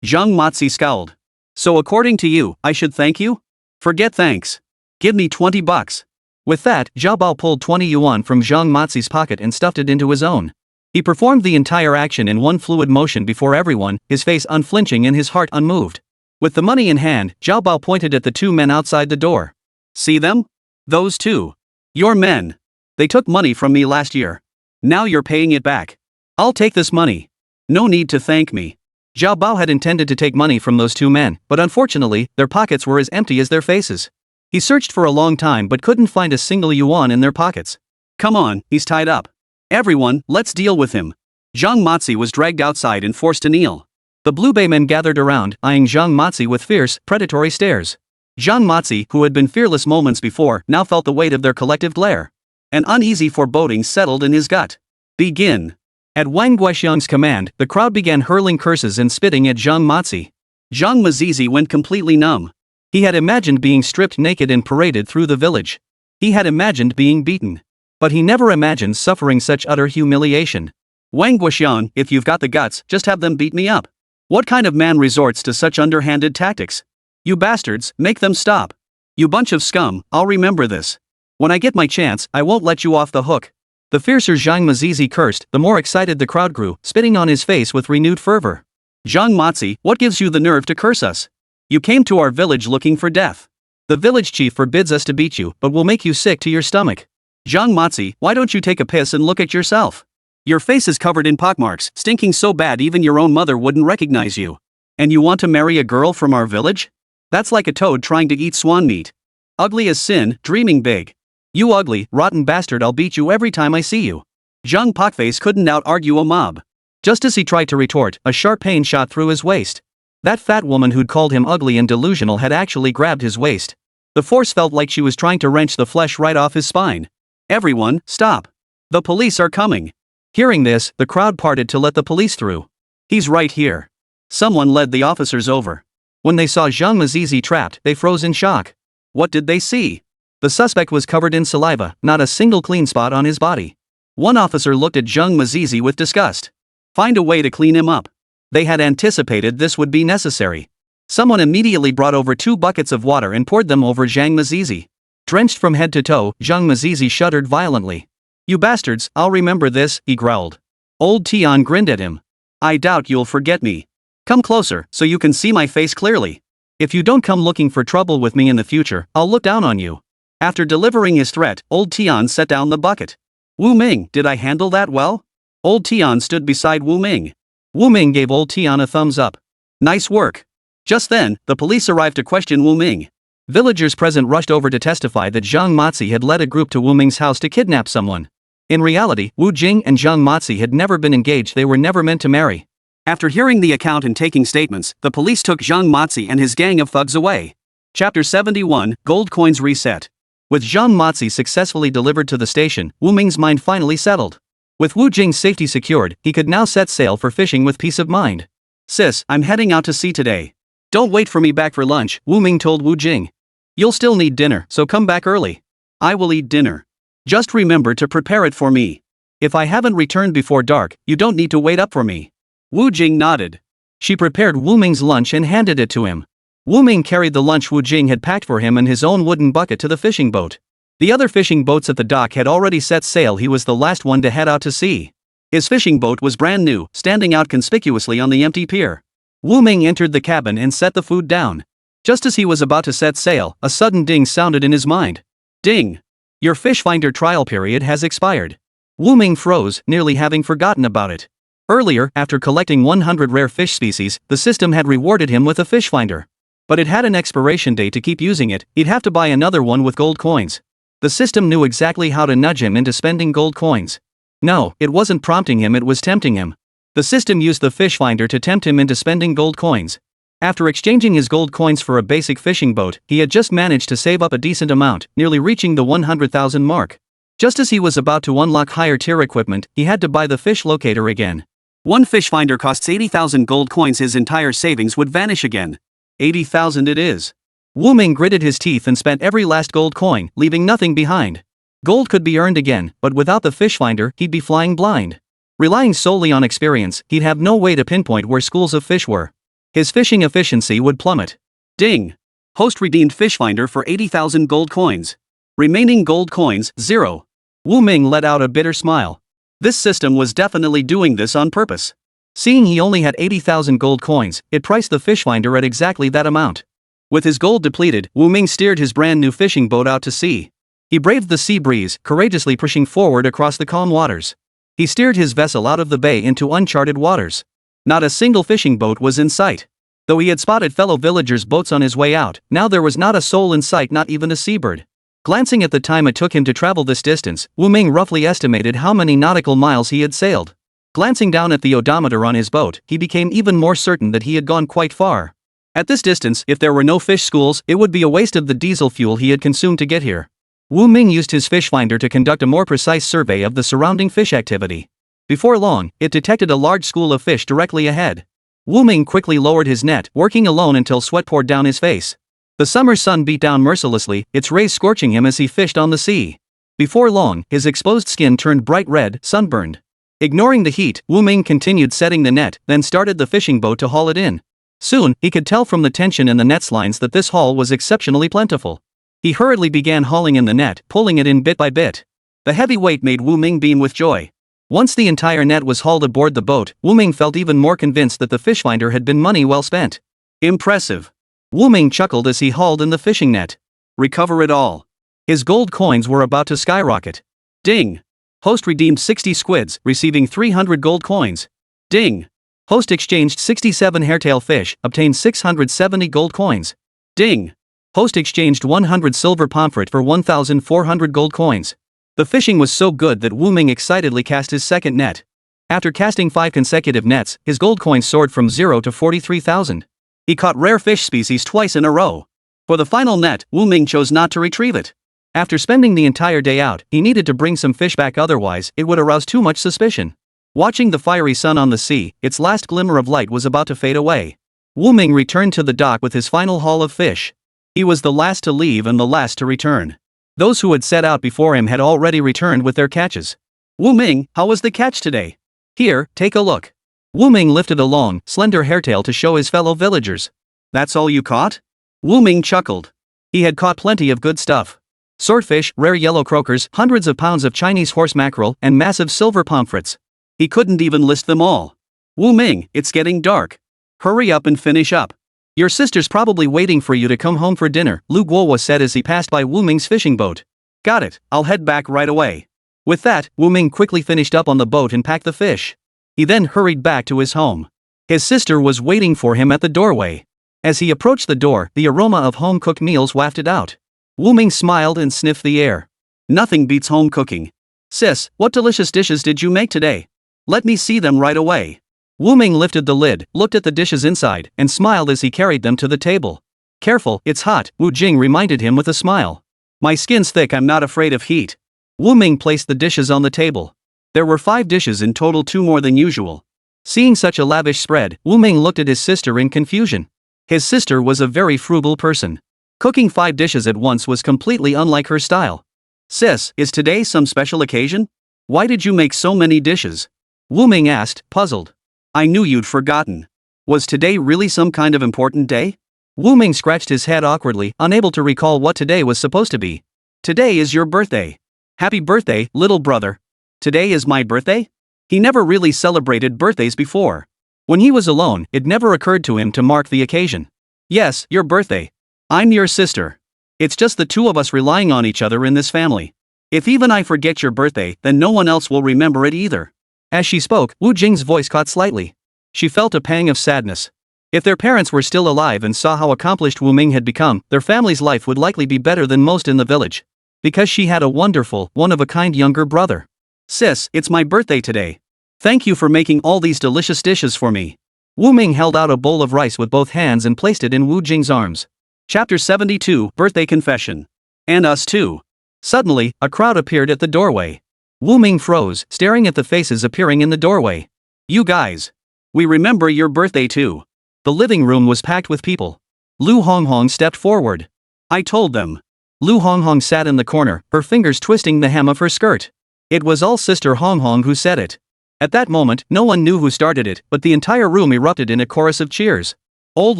Zhang Mazi scowled. So according to you, I should thank you? Forget thanks. Give me 20 bucks. With that, Zhao Bao pulled 20 yuan from Zhang Mazi's pocket and stuffed it into his own. He performed the entire action in one fluid motion before everyone, his face unflinching and his heart unmoved. With the money in hand, Zhao Bao pointed at the two men outside the door. See them? Those two. Your men. They took money from me last year. Now you're paying it back. I'll take this money. No need to thank me. Zhao Bao had intended to take money from those two men, but unfortunately, their pockets were as empty as their faces. He searched for a long time but couldn't find a single yuan in their pockets. Come on, he's tied up. Everyone, let's deal with him. Zhang Mazi was dragged outside and forced to kneel. The Blue Bay men gathered around, eyeing Zhang Mazi with fierce, predatory stares. Zhang Mazi, who had been fearless moments before, now felt the weight of their collective glare. An uneasy foreboding settled in his gut. Begin. At Wang Guoxiang's command, the crowd began hurling curses and spitting at Zhang Mazi. Zhang Mazi went completely numb. He had imagined being stripped naked and paraded through the village. He had imagined being beaten. But he never imagined suffering such utter humiliation. Wang Guoxiang, if you've got the guts, just have them beat me up. What kind of man resorts to such underhanded tactics? You bastards, make them stop. You bunch of scum, I'll remember this. When I get my chance, I won't let you off the hook. The fiercer Zhang Mazi cursed, the more excited the crowd grew, spitting on his face with renewed fervor. Zhang Mazi, what gives you the nerve to curse us? You came to our village looking for death. The village chief forbids us to beat you, but will make you sick to your stomach. Zhang Mazi, why don't you take a piss and look at yourself? Your face is covered in pockmarks, stinking so bad even your own mother wouldn't recognize you. And you want to marry a girl from our village? That's like a toad trying to eat swan meat. Ugly as sin, dreaming big. You ugly, rotten bastard, I'll beat you every time I see you. Zhang Pockface couldn't out-argue a mob. Just as he tried to retort, a sharp pain shot through his waist. That fat woman who'd called him ugly and delusional had actually grabbed his waist. The force felt like she was trying to wrench the flesh right off his spine. Everyone, stop. The police are coming. Hearing this, the crowd parted to let the police through. He's right here. Someone led the officers over. When they saw Zhang Mazi trapped, they froze in shock. What did they see? The suspect was covered in saliva, not a single clean spot on his body. One officer looked at Zhang Mazi with disgust. Find a way to clean him up. They had anticipated this would be necessary. Someone immediately brought over 2 buckets of water and poured them over Zhang Mazi. Drenched from head to toe, Zhang Mazi shuddered violently. You bastards, I'll remember this, he growled. Old Tian grinned at him. I doubt you'll forget me. Come closer, so you can see my face clearly. If you don't come looking for trouble with me in the future, I'll look down on you. After delivering his threat, Old Tian set down the bucket. Wu Ming, did I handle that well? Old Tian stood beside Wu Ming. Wu Ming gave Old Tian a thumbs up. Nice work. Just then, the police arrived to question Wu Ming. Villagers present rushed over to testify that Zhang Mazi had led a group to Wu Ming's house to kidnap someone. In reality, Wu Jing and Zhang Mazi had never been engaged, they were never meant to marry. After hearing the account and taking statements, the police took Zhang Mazi and his gang of thugs away. Chapter 71, Gold Coins Reset. With Zhang Mazi successfully delivered to the station, Wu Ming's mind finally settled. With Wu Jing's safety secured, he could now set sail for fishing with peace of mind. Sis, I'm heading out to sea today. Don't wait for me back for lunch, Wu Ming told Wu Jing. You'll still need dinner, so come back early. I will eat dinner. Just remember to prepare it for me. If I haven't returned before dark, you don't need to wait up for me. Wu Jing nodded. She prepared Wu Ming's lunch and handed it to him. Wu Ming carried the lunch Wu Jing had packed for him in his own wooden bucket to the fishing boat. The other fishing boats at the dock had already set sail, he was the last one to head out to sea. His fishing boat was brand new, standing out conspicuously on the empty pier. Wu Ming entered the cabin and set the food down. Just as he was about to set sail, a sudden ding sounded in his mind. Ding! Your fish finder trial period has expired. Wu Ming froze, nearly having forgotten about it. Earlier, after collecting 100 rare fish species, the system had rewarded him with a fish finder. But it had an expiration date to keep using it, he'd have to buy another one with gold coins. The system knew exactly how to nudge him into spending gold coins. No, it wasn't prompting him, it was tempting him. The system used the fish finder to tempt him into spending gold coins. After exchanging his gold coins for a basic fishing boat, he had just managed to save up a decent amount, nearly reaching the 100,000 mark. Just as he was about to unlock higher tier equipment, he had to buy the fish locator again. One fish finder costs 80,000 gold coins, his entire savings would vanish again. 80,000 it is. Wu Ming gritted his teeth and spent every last gold coin, leaving nothing behind. Gold could be earned again, but without the fish finder, he'd be flying blind. Relying solely on experience, he'd have no way to pinpoint where schools of fish were. His fishing efficiency would plummet. Ding! Host redeemed fish finder for 80,000 gold coins. Remaining gold coins, 0. Wu Ming let out a bitter smile. This system was definitely doing this on purpose. Seeing he only had 80,000 gold coins, it priced the fish finder at exactly that amount. With his gold depleted, Wu Ming steered his brand new fishing boat out to sea. He braved the sea breeze, courageously pushing forward across the calm waters. He steered his vessel out of the bay into uncharted waters. Not a single fishing boat was in sight. Though he had spotted fellow villagers' boats on his way out, now there was not a soul in sight, not even a seabird. Glancing at the time it took him to travel this distance, Wu Ming roughly estimated how many nautical miles he had sailed. Glancing down at the odometer on his boat, he became even more certain that he had gone quite far. At this distance, if there were no fish schools, it would be a waste of the diesel fuel he had consumed to get here. Wu Ming used his fish finder to conduct a more precise survey of the surrounding fish activity. Before long, it detected a large school of fish directly ahead. Wu Ming quickly lowered his net, working alone until sweat poured down his face. The summer sun beat down mercilessly, its rays scorching him as he fished on the sea. Before long, his exposed skin turned bright red, sunburned. Ignoring the heat, Wu Ming continued setting the net, then started the fishing boat to haul it in. Soon, he could tell from the tension in the net's lines that this haul was exceptionally plentiful. He hurriedly began hauling in the net, pulling it in bit by bit. The heavy weight made Wu Ming beam with joy. Once the entire net was hauled aboard the boat, Wu Ming felt even more convinced that the fish finder had been money well spent. Impressive. Wu Ming chuckled as he hauled in the fishing net. Recover it all. His gold coins were about to skyrocket. Ding! Host redeemed 60 squids, receiving 300 gold coins. Ding! Host exchanged 67 hairtail fish, obtained 670 gold coins. Ding! Host exchanged 100 silver pomfret for 1,400 gold coins. The fishing was so good that Wu Ming excitedly cast his second net. After casting 5 consecutive nets, his gold coins soared from 0 to 43,000. He caught rare fish species twice in a row. For the final net, Wu Ming chose not to retrieve it. After spending the entire day out, he needed to bring some fish back, otherwise it would arouse too much suspicion. Watching the fiery sun on the sea, its last glimmer of light was about to fade away. Wu Ming returned to the dock with his final haul of fish. He was the last to leave and the last to return. Those who had set out before him had already returned with their catches. Wu Ming, how was the catch today? Here, take a look. Wu Ming lifted a long, slender hairtail to show his fellow villagers. That's all you caught? Wu Ming chuckled. He had caught plenty of good stuff. Swordfish, rare yellow croakers, hundreds of pounds of Chinese horse mackerel, and massive silver pomfrets. He couldn't even list them all. Wu Ming, it's getting dark. Hurry up and finish up. Your sister's probably waiting for you to come home for dinner, Lu Guowa said as he passed by Wu Ming's fishing boat. Got it, I'll head back right away. With that, Wu Ming quickly finished up on the boat and packed the fish. He then hurried back to his home. His sister was waiting for him at the doorway. As he approached the door, the aroma of home-cooked meals wafted out. Wu Ming smiled and sniffed the air. Nothing beats home cooking. Sis, what delicious dishes did you make today? Let me see them right away. Wu Ming lifted the lid, looked at the dishes inside, and smiled as he carried them to the table. Careful, it's hot, Wu Jing reminded him with a smile. My skin's thick, I'm not afraid of heat. Wu Ming placed the dishes on the table. There were 5 dishes in total, 2 more than usual. Seeing such a lavish spread, Wu Ming looked at his sister in confusion. His sister was a very frugal person. Cooking 5 dishes at once was completely unlike her style. Sis, is today some special occasion? Why did you make so many dishes? Wu Ming asked, puzzled. I knew you'd forgotten. Was today really some kind of important day? Wu Ming scratched his head awkwardly, unable to recall what today was supposed to be. Today is your birthday. Happy birthday, little brother. Today is my birthday? He never really celebrated birthdays before. When he was alone, it never occurred to him to mark the occasion. Yes, your birthday. I'm your sister. It's just the 2 of us relying on each other in this family. If even I forget your birthday, then no one else will remember it either. As she spoke, Wu Jing's voice caught slightly. She felt a pang of sadness. If their parents were still alive and saw how accomplished Wu Ming had become, their family's life would likely be better than most in the village. Because she had a wonderful, one-of-a-kind younger brother. Sis, it's my birthday today. Thank you for making all these delicious dishes for me. Wu Ming held out a bowl of rice with both hands and placed it in Wu Jing's arms. Chapter 72, Birthday Confession. And us too. Suddenly, a crowd appeared at the doorway. Wu Ming froze, staring at the faces appearing in the doorway. You guys. We remember your birthday too. The living room was packed with people. Lu Honghong stepped forward. I told them. Lu Honghong sat in the corner, her fingers twisting the hem of her skirt. It was all Sister Honghong who said it. At that moment, no one knew who started it, but the entire room erupted in a chorus of cheers. Old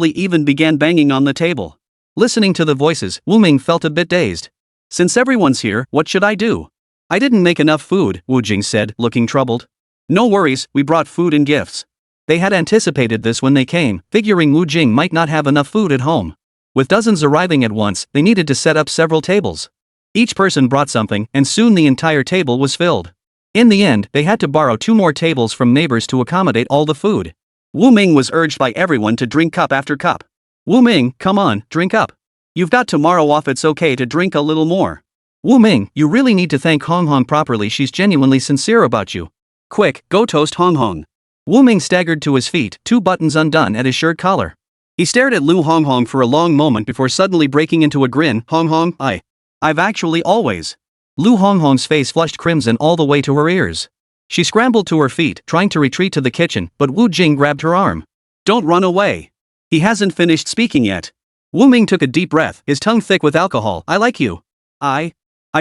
Li even began banging on the table. Listening to the voices, Wu Ming felt a bit dazed. Since everyone's here, what should I do? I didn't make enough food, Wu Jing said, looking troubled. No worries, we brought food and gifts. They had anticipated this when they came, figuring Wu Jing might not have enough food at home. With dozens arriving at once, they needed to set up several tables. Each person brought something, and soon the entire table was filled. In the end, they had to borrow 2 more tables from neighbors to accommodate all the food. Wu Ming was urged by everyone to drink cup after cup. Wu Ming, come on, drink up. You've got tomorrow off, it's okay to drink a little more. Wu Ming, you really need to thank Honghong properly, she's genuinely sincere about you. Quick, go toast Honghong. Wu Ming staggered to his feet, 2 buttons undone at his shirt collar. He stared at Lu Honghong for a long moment before suddenly breaking into a grin. Honghong, I've actually always. Lu Honghong's face flushed crimson all the way to her ears. She scrambled to her feet, trying to retreat to the kitchen, but Wu Jing grabbed her arm. Don't run away. He hasn't finished speaking yet. Wu Ming took a deep breath, his tongue thick with alcohol. I like you. I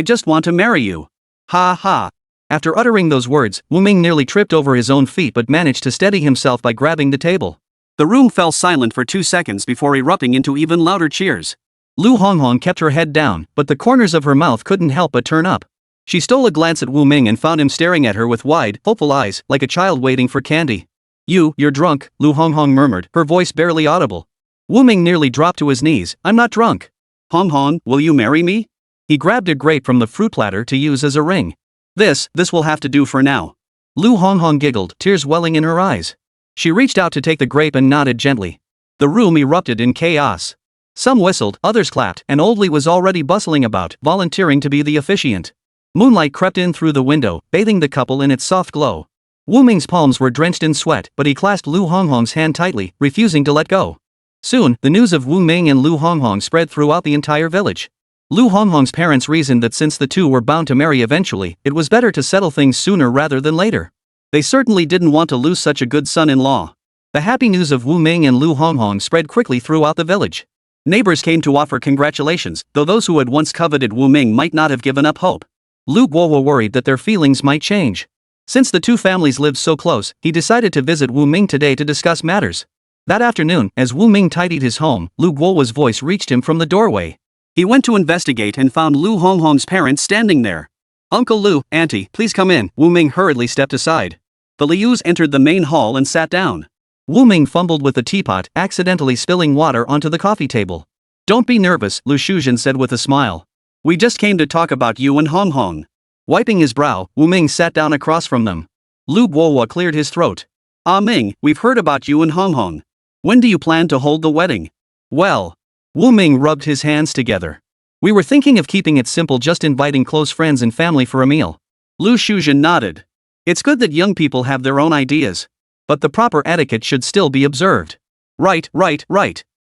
just want to marry you. Ha ha. After uttering those words, Wu Ming nearly tripped over his own feet but managed to steady himself by grabbing the table. The room fell silent for 2 seconds before erupting into even louder cheers. Lu Honghong kept her head down, but the corners of her mouth couldn't help but turn up. She stole a glance at Wu Ming and found him staring at her with wide, hopeful eyes, like a child waiting for candy. You're drunk, Lu Honghong murmured, her voice barely audible. Wu Ming nearly dropped to his knees. I'm not drunk. Honghong, will you marry me? He grabbed a grape from the fruit platter to use as a ring. This will have to do for now. Lu Honghong giggled, tears welling in her eyes. She reached out to take the grape and nodded gently. The room erupted in chaos. Some whistled, others clapped, and Old Li was already bustling about, volunteering to be the officiant. Moonlight crept in through the window, bathing the couple in its soft glow. Wu Ming's palms were drenched in sweat, but he clasped Lu Honghong's hand tightly, refusing to let go. Soon, the news of Wu Ming and Lu Honghong spread throughout the entire village. Lu Honghong's parents reasoned that since the two were bound to marry eventually, it was better to settle things sooner rather than later. They certainly didn't want to lose such a good son-in-law. The happy news of Wu Ming and Lu Honghong spread quickly throughout the village. Neighbors came to offer congratulations, though those who had once coveted Wu Ming might not have given up hope. Lu Guo worried that their feelings might change. Since the two families lived so close, he decided to visit Wu Ming today to discuss matters. That afternoon, as Wu Ming tidied his home, Lu Guo's voice reached him from the doorway. He went to investigate and found Lu Honghong's parents standing there. Uncle Lu, Auntie, please come in. Wu Ming hurriedly stepped aside. The Lius entered the main hall and sat down. Wu Ming fumbled with the teapot, accidentally spilling water onto the coffee table. Don't be nervous, Lu Shuzhen said with a smile. We just came to talk about you and Honghong. Wiping his brow, Wu Ming sat down across from them. Lu Guo cleared his throat. Ming, we've heard about you and Honghong. When do you plan to hold the wedding? Well, Wu Ming rubbed his hands together. We were thinking of keeping it simple, just inviting close friends and family for a meal. Lu Shuzhen nodded. It's good that young people have their own ideas. But the proper etiquette should still be observed. Right.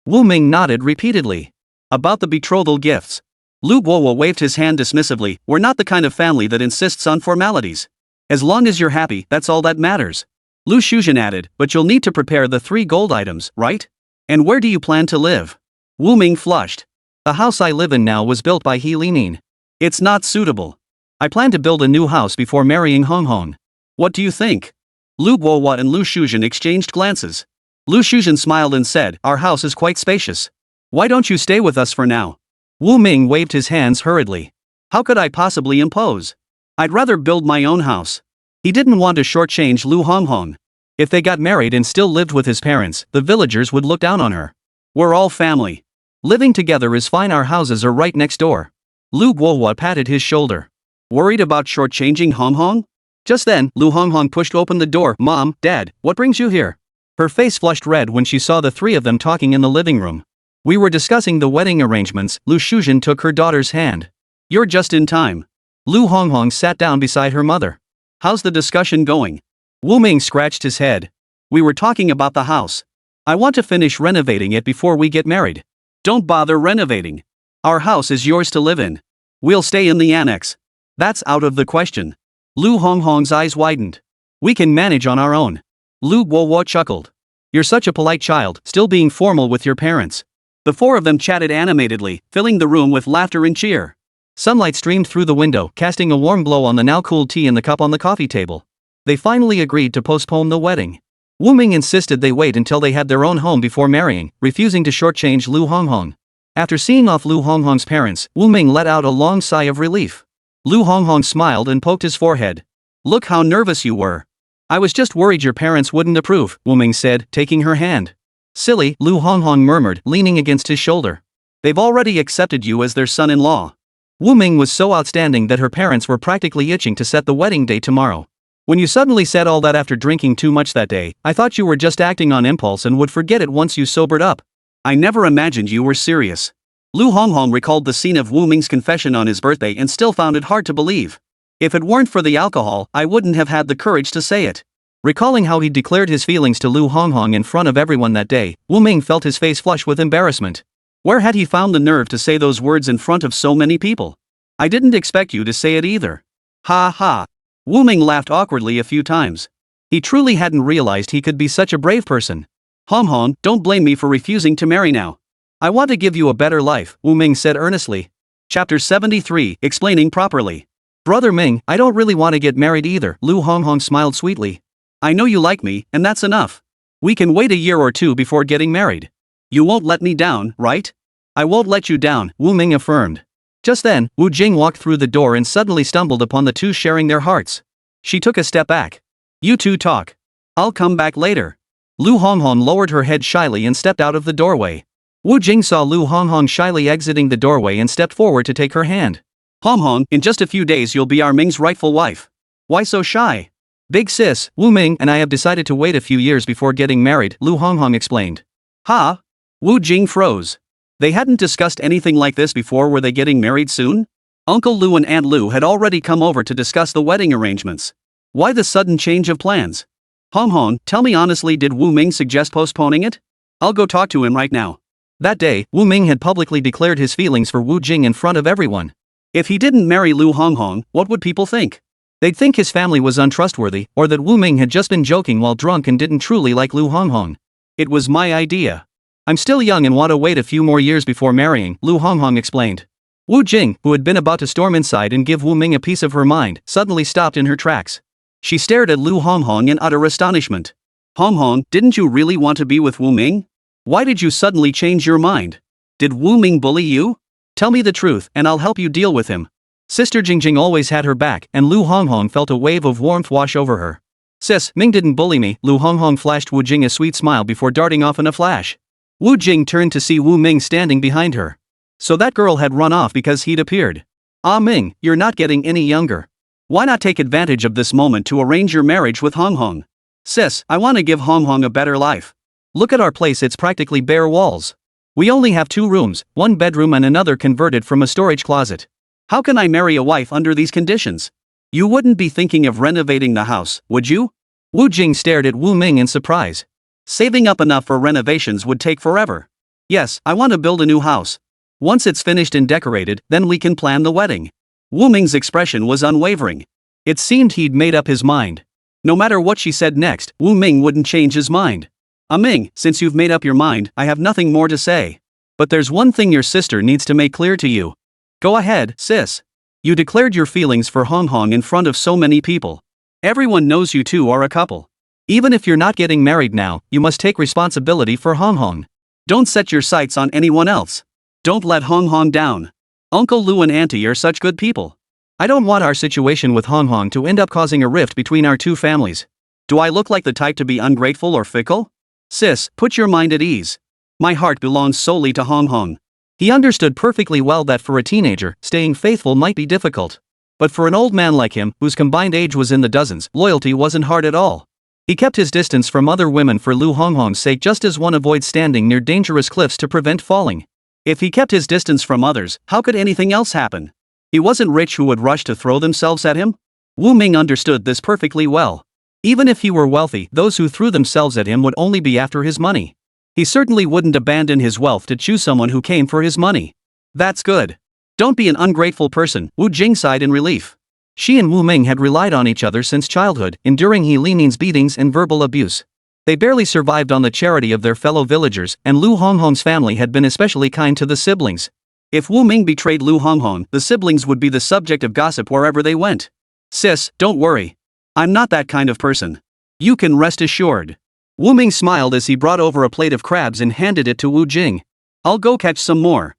Wu Ming nodded repeatedly. About the betrothal gifts. Lu Guo waved his hand dismissively. We're not the kind of family that insists on formalities. As long as you're happy, that's all that matters. Lu Shuzhen added, but you'll need to prepare the 3 gold items, right? And where do you plan to live? Wu Ming flushed. The house I live in now was built by He Limin. It's not suitable. I plan to build a new house before marrying Honghong. What do you think? Lu Guo and Lu Shuzhen exchanged glances. Lu Shuzhen smiled and said, our house is quite spacious. Why don't you stay with us for now? Wu Ming waved his hands hurriedly. How could I possibly impose? I'd rather build my own house. He didn't want to shortchange Lu Honghong. If they got married and still lived with his parents, the villagers would look down on her. We're all family. Living together is fine, our houses are right next door. Lu Guo patted his shoulder. Worried about shortchanging Honghong? Just then, Lu Honghong pushed open the door. "Mom, Dad, what brings you here?" Her face flushed red when she saw the three of them talking in the living room. "We were discussing the wedding arrangements." Lu Shuzhen took her daughter's hand. "You're just in time." Lu Honghong sat down beside her mother. "How's the discussion going?" Wu Ming scratched his head. "We were talking about the house. I want to finish renovating it before we get married." "Don't bother renovating. Our house is yours to live in. We'll stay in the annex." "That's out of the question." Lu Honghong's eyes widened. "We can manage on our own." Lu Guowo chuckled. "You're such a polite child, still being formal with your parents." The four of them chatted animatedly, filling the room with laughter and cheer. Sunlight streamed through the window, casting a warm glow on the now cooled tea in the cup on the coffee table. They finally agreed to postpone the wedding. Wu Ming insisted they wait until they had their own home before marrying, refusing to shortchange Lu Honghong. After seeing off Lu Honghong's parents, Wu Ming let out a long sigh of relief. Lu Honghong smiled and poked his forehead. "Look how nervous you were." "I was just worried your parents wouldn't approve," Wu Ming said, taking her hand. "Silly," Lu Honghong murmured, leaning against his shoulder. "They've already accepted you as their son-in-law." Wu Ming was so outstanding that her parents were practically itching to set the wedding date tomorrow. "When you suddenly said all that after drinking too much that day, I thought you were just acting on impulse and would forget it once you sobered up. I never imagined you were serious." Lu Honghong recalled the scene of Wu Ming's confession on his birthday and still found it hard to believe. "If it weren't for the alcohol, I wouldn't have had the courage to say it." Recalling how he declared his feelings to Lu Honghong in front of everyone that day, Wu Ming felt his face flush with embarrassment. Where had he found the nerve to say those words in front of so many people? "I didn't expect you to say it either." "Ha ha." Wu Ming laughed awkwardly a few times. He truly hadn't realized he could be such a brave person. "Honghong, don't blame me for refusing to marry now. I want to give you a better life," Wu Ming said earnestly. Chapter 73, Explaining Properly. "Brother Ming, I don't really want to get married either," Lu Honghong smiled sweetly. "I know you like me, and that's enough. We can wait a year or two before getting married. You won't let me down, right?" "I won't let you down," Wu Ming affirmed. Just then, Wu Jing walked through the door and suddenly stumbled upon the two sharing their hearts. She took a step back. "You two talk. I'll come back later." Lu Honghong lowered her head shyly and stepped out of the doorway. Wu Jing saw Lu Honghong shyly exiting the doorway and stepped forward to take her hand. "Honghong, in just a few days you'll be our Ming's rightful wife. Why so shy?" "Big sis, Wu Ming and I have decided to wait a few years before getting married," Lu Honghong explained. "Ha?" Wu Jing froze. They hadn't discussed anything like this before. Were they getting married soon? Uncle Lu and Aunt Lu had already come over to discuss the wedding arrangements. Why the sudden change of plans? "Honghong, tell me honestly, did Wu Ming suggest postponing it? I'll go talk to him right now." That day, Wu Ming had publicly declared his feelings for Wu Jing in front of everyone. If he didn't marry Lu Honghong, what would people think? They'd think his family was untrustworthy, or that Wu Ming had just been joking while drunk and didn't truly like Lu Honghong. "It was my idea. I'm still young and want to wait a few more years before marrying," Lu Honghong explained. Wu Jing, who had been about to storm inside and give Wu Ming a piece of her mind, suddenly stopped in her tracks. She stared at Lu Honghong in utter astonishment. "Honghong, didn't you really want to be with Wu Ming? Why did you suddenly change your mind? Did Wu Ming bully you? Tell me the truth, and I'll help you deal with him." Sister Jingjing always had her back, and Lu Honghong felt a wave of warmth wash over her. "Sis, Ming didn't bully me," Lu Honghong flashed Wu Jing a sweet smile before darting off in a flash. Wu Jing turned to see Wu Ming standing behind her. So that girl had run off because he'd appeared. "Ah Ming, you're not getting any younger. Why not take advantage of this moment to arrange your marriage with Honghong? Sis, I want to give Honghong a better life. Look at our place, it's practically bare walls. We only have 2 rooms, 1 bedroom and another converted from a storage closet. How can I marry a wife under these conditions? You wouldn't be thinking of renovating the house, would you?" Wu Jing stared at Wu Ming in surprise. "Saving up enough for renovations would take forever." "Yes, I want to build a new house. Once it's finished and decorated, then we can plan the wedding." Wu Ming's expression was unwavering. It seemed he'd made up his mind. No matter what she said next, Wu Ming wouldn't change his mind. Ming, since you've made up your mind, I have nothing more to say. But there's one thing your sister needs to make clear to you." "Go ahead, sis. You declared your feelings for Honghong in front of so many people. Everyone knows you two are a couple. Even if you're not getting married now, you must take responsibility for Honghong. Don't set your sights on anyone else. Don't let Honghong down. Uncle Lu and Auntie are such good people. I don't want our situation with Honghong to end up causing a rift between our 2 families. Do I look like the type to be ungrateful or fickle? Sis, put your mind at ease. My heart belongs solely to Honghong." He understood perfectly well that for a teenager, staying faithful might be difficult. But for an old man like him, whose combined age was in the dozens, loyalty wasn't hard at all. He kept his distance from other women for Lu Honghong's sake, just as one avoids standing near dangerous cliffs to prevent falling. If he kept his distance from others, how could anything else happen? He wasn't rich who would rush to throw themselves at him. Wu Ming understood this perfectly well. Even if he were wealthy, those who threw themselves at him would only be after his money. He certainly wouldn't abandon his wealth to choose someone who came for his money. That's good. Don't be an ungrateful person, Wu Jing sighed in relief. She and Wu Ming had relied on each other since childhood, enduring He Limin's beatings and verbal abuse. They barely survived on the charity of their fellow villagers, and Lu Honghong's family had been especially kind to the siblings. If Wu Ming betrayed Lu Honghong, the siblings would be the subject of gossip wherever they went. Sis, don't worry. I'm not that kind of person. You can rest assured. Wu Ming smiled as he brought over a plate of crabs and handed it to Wu Jing. I'll go catch some more.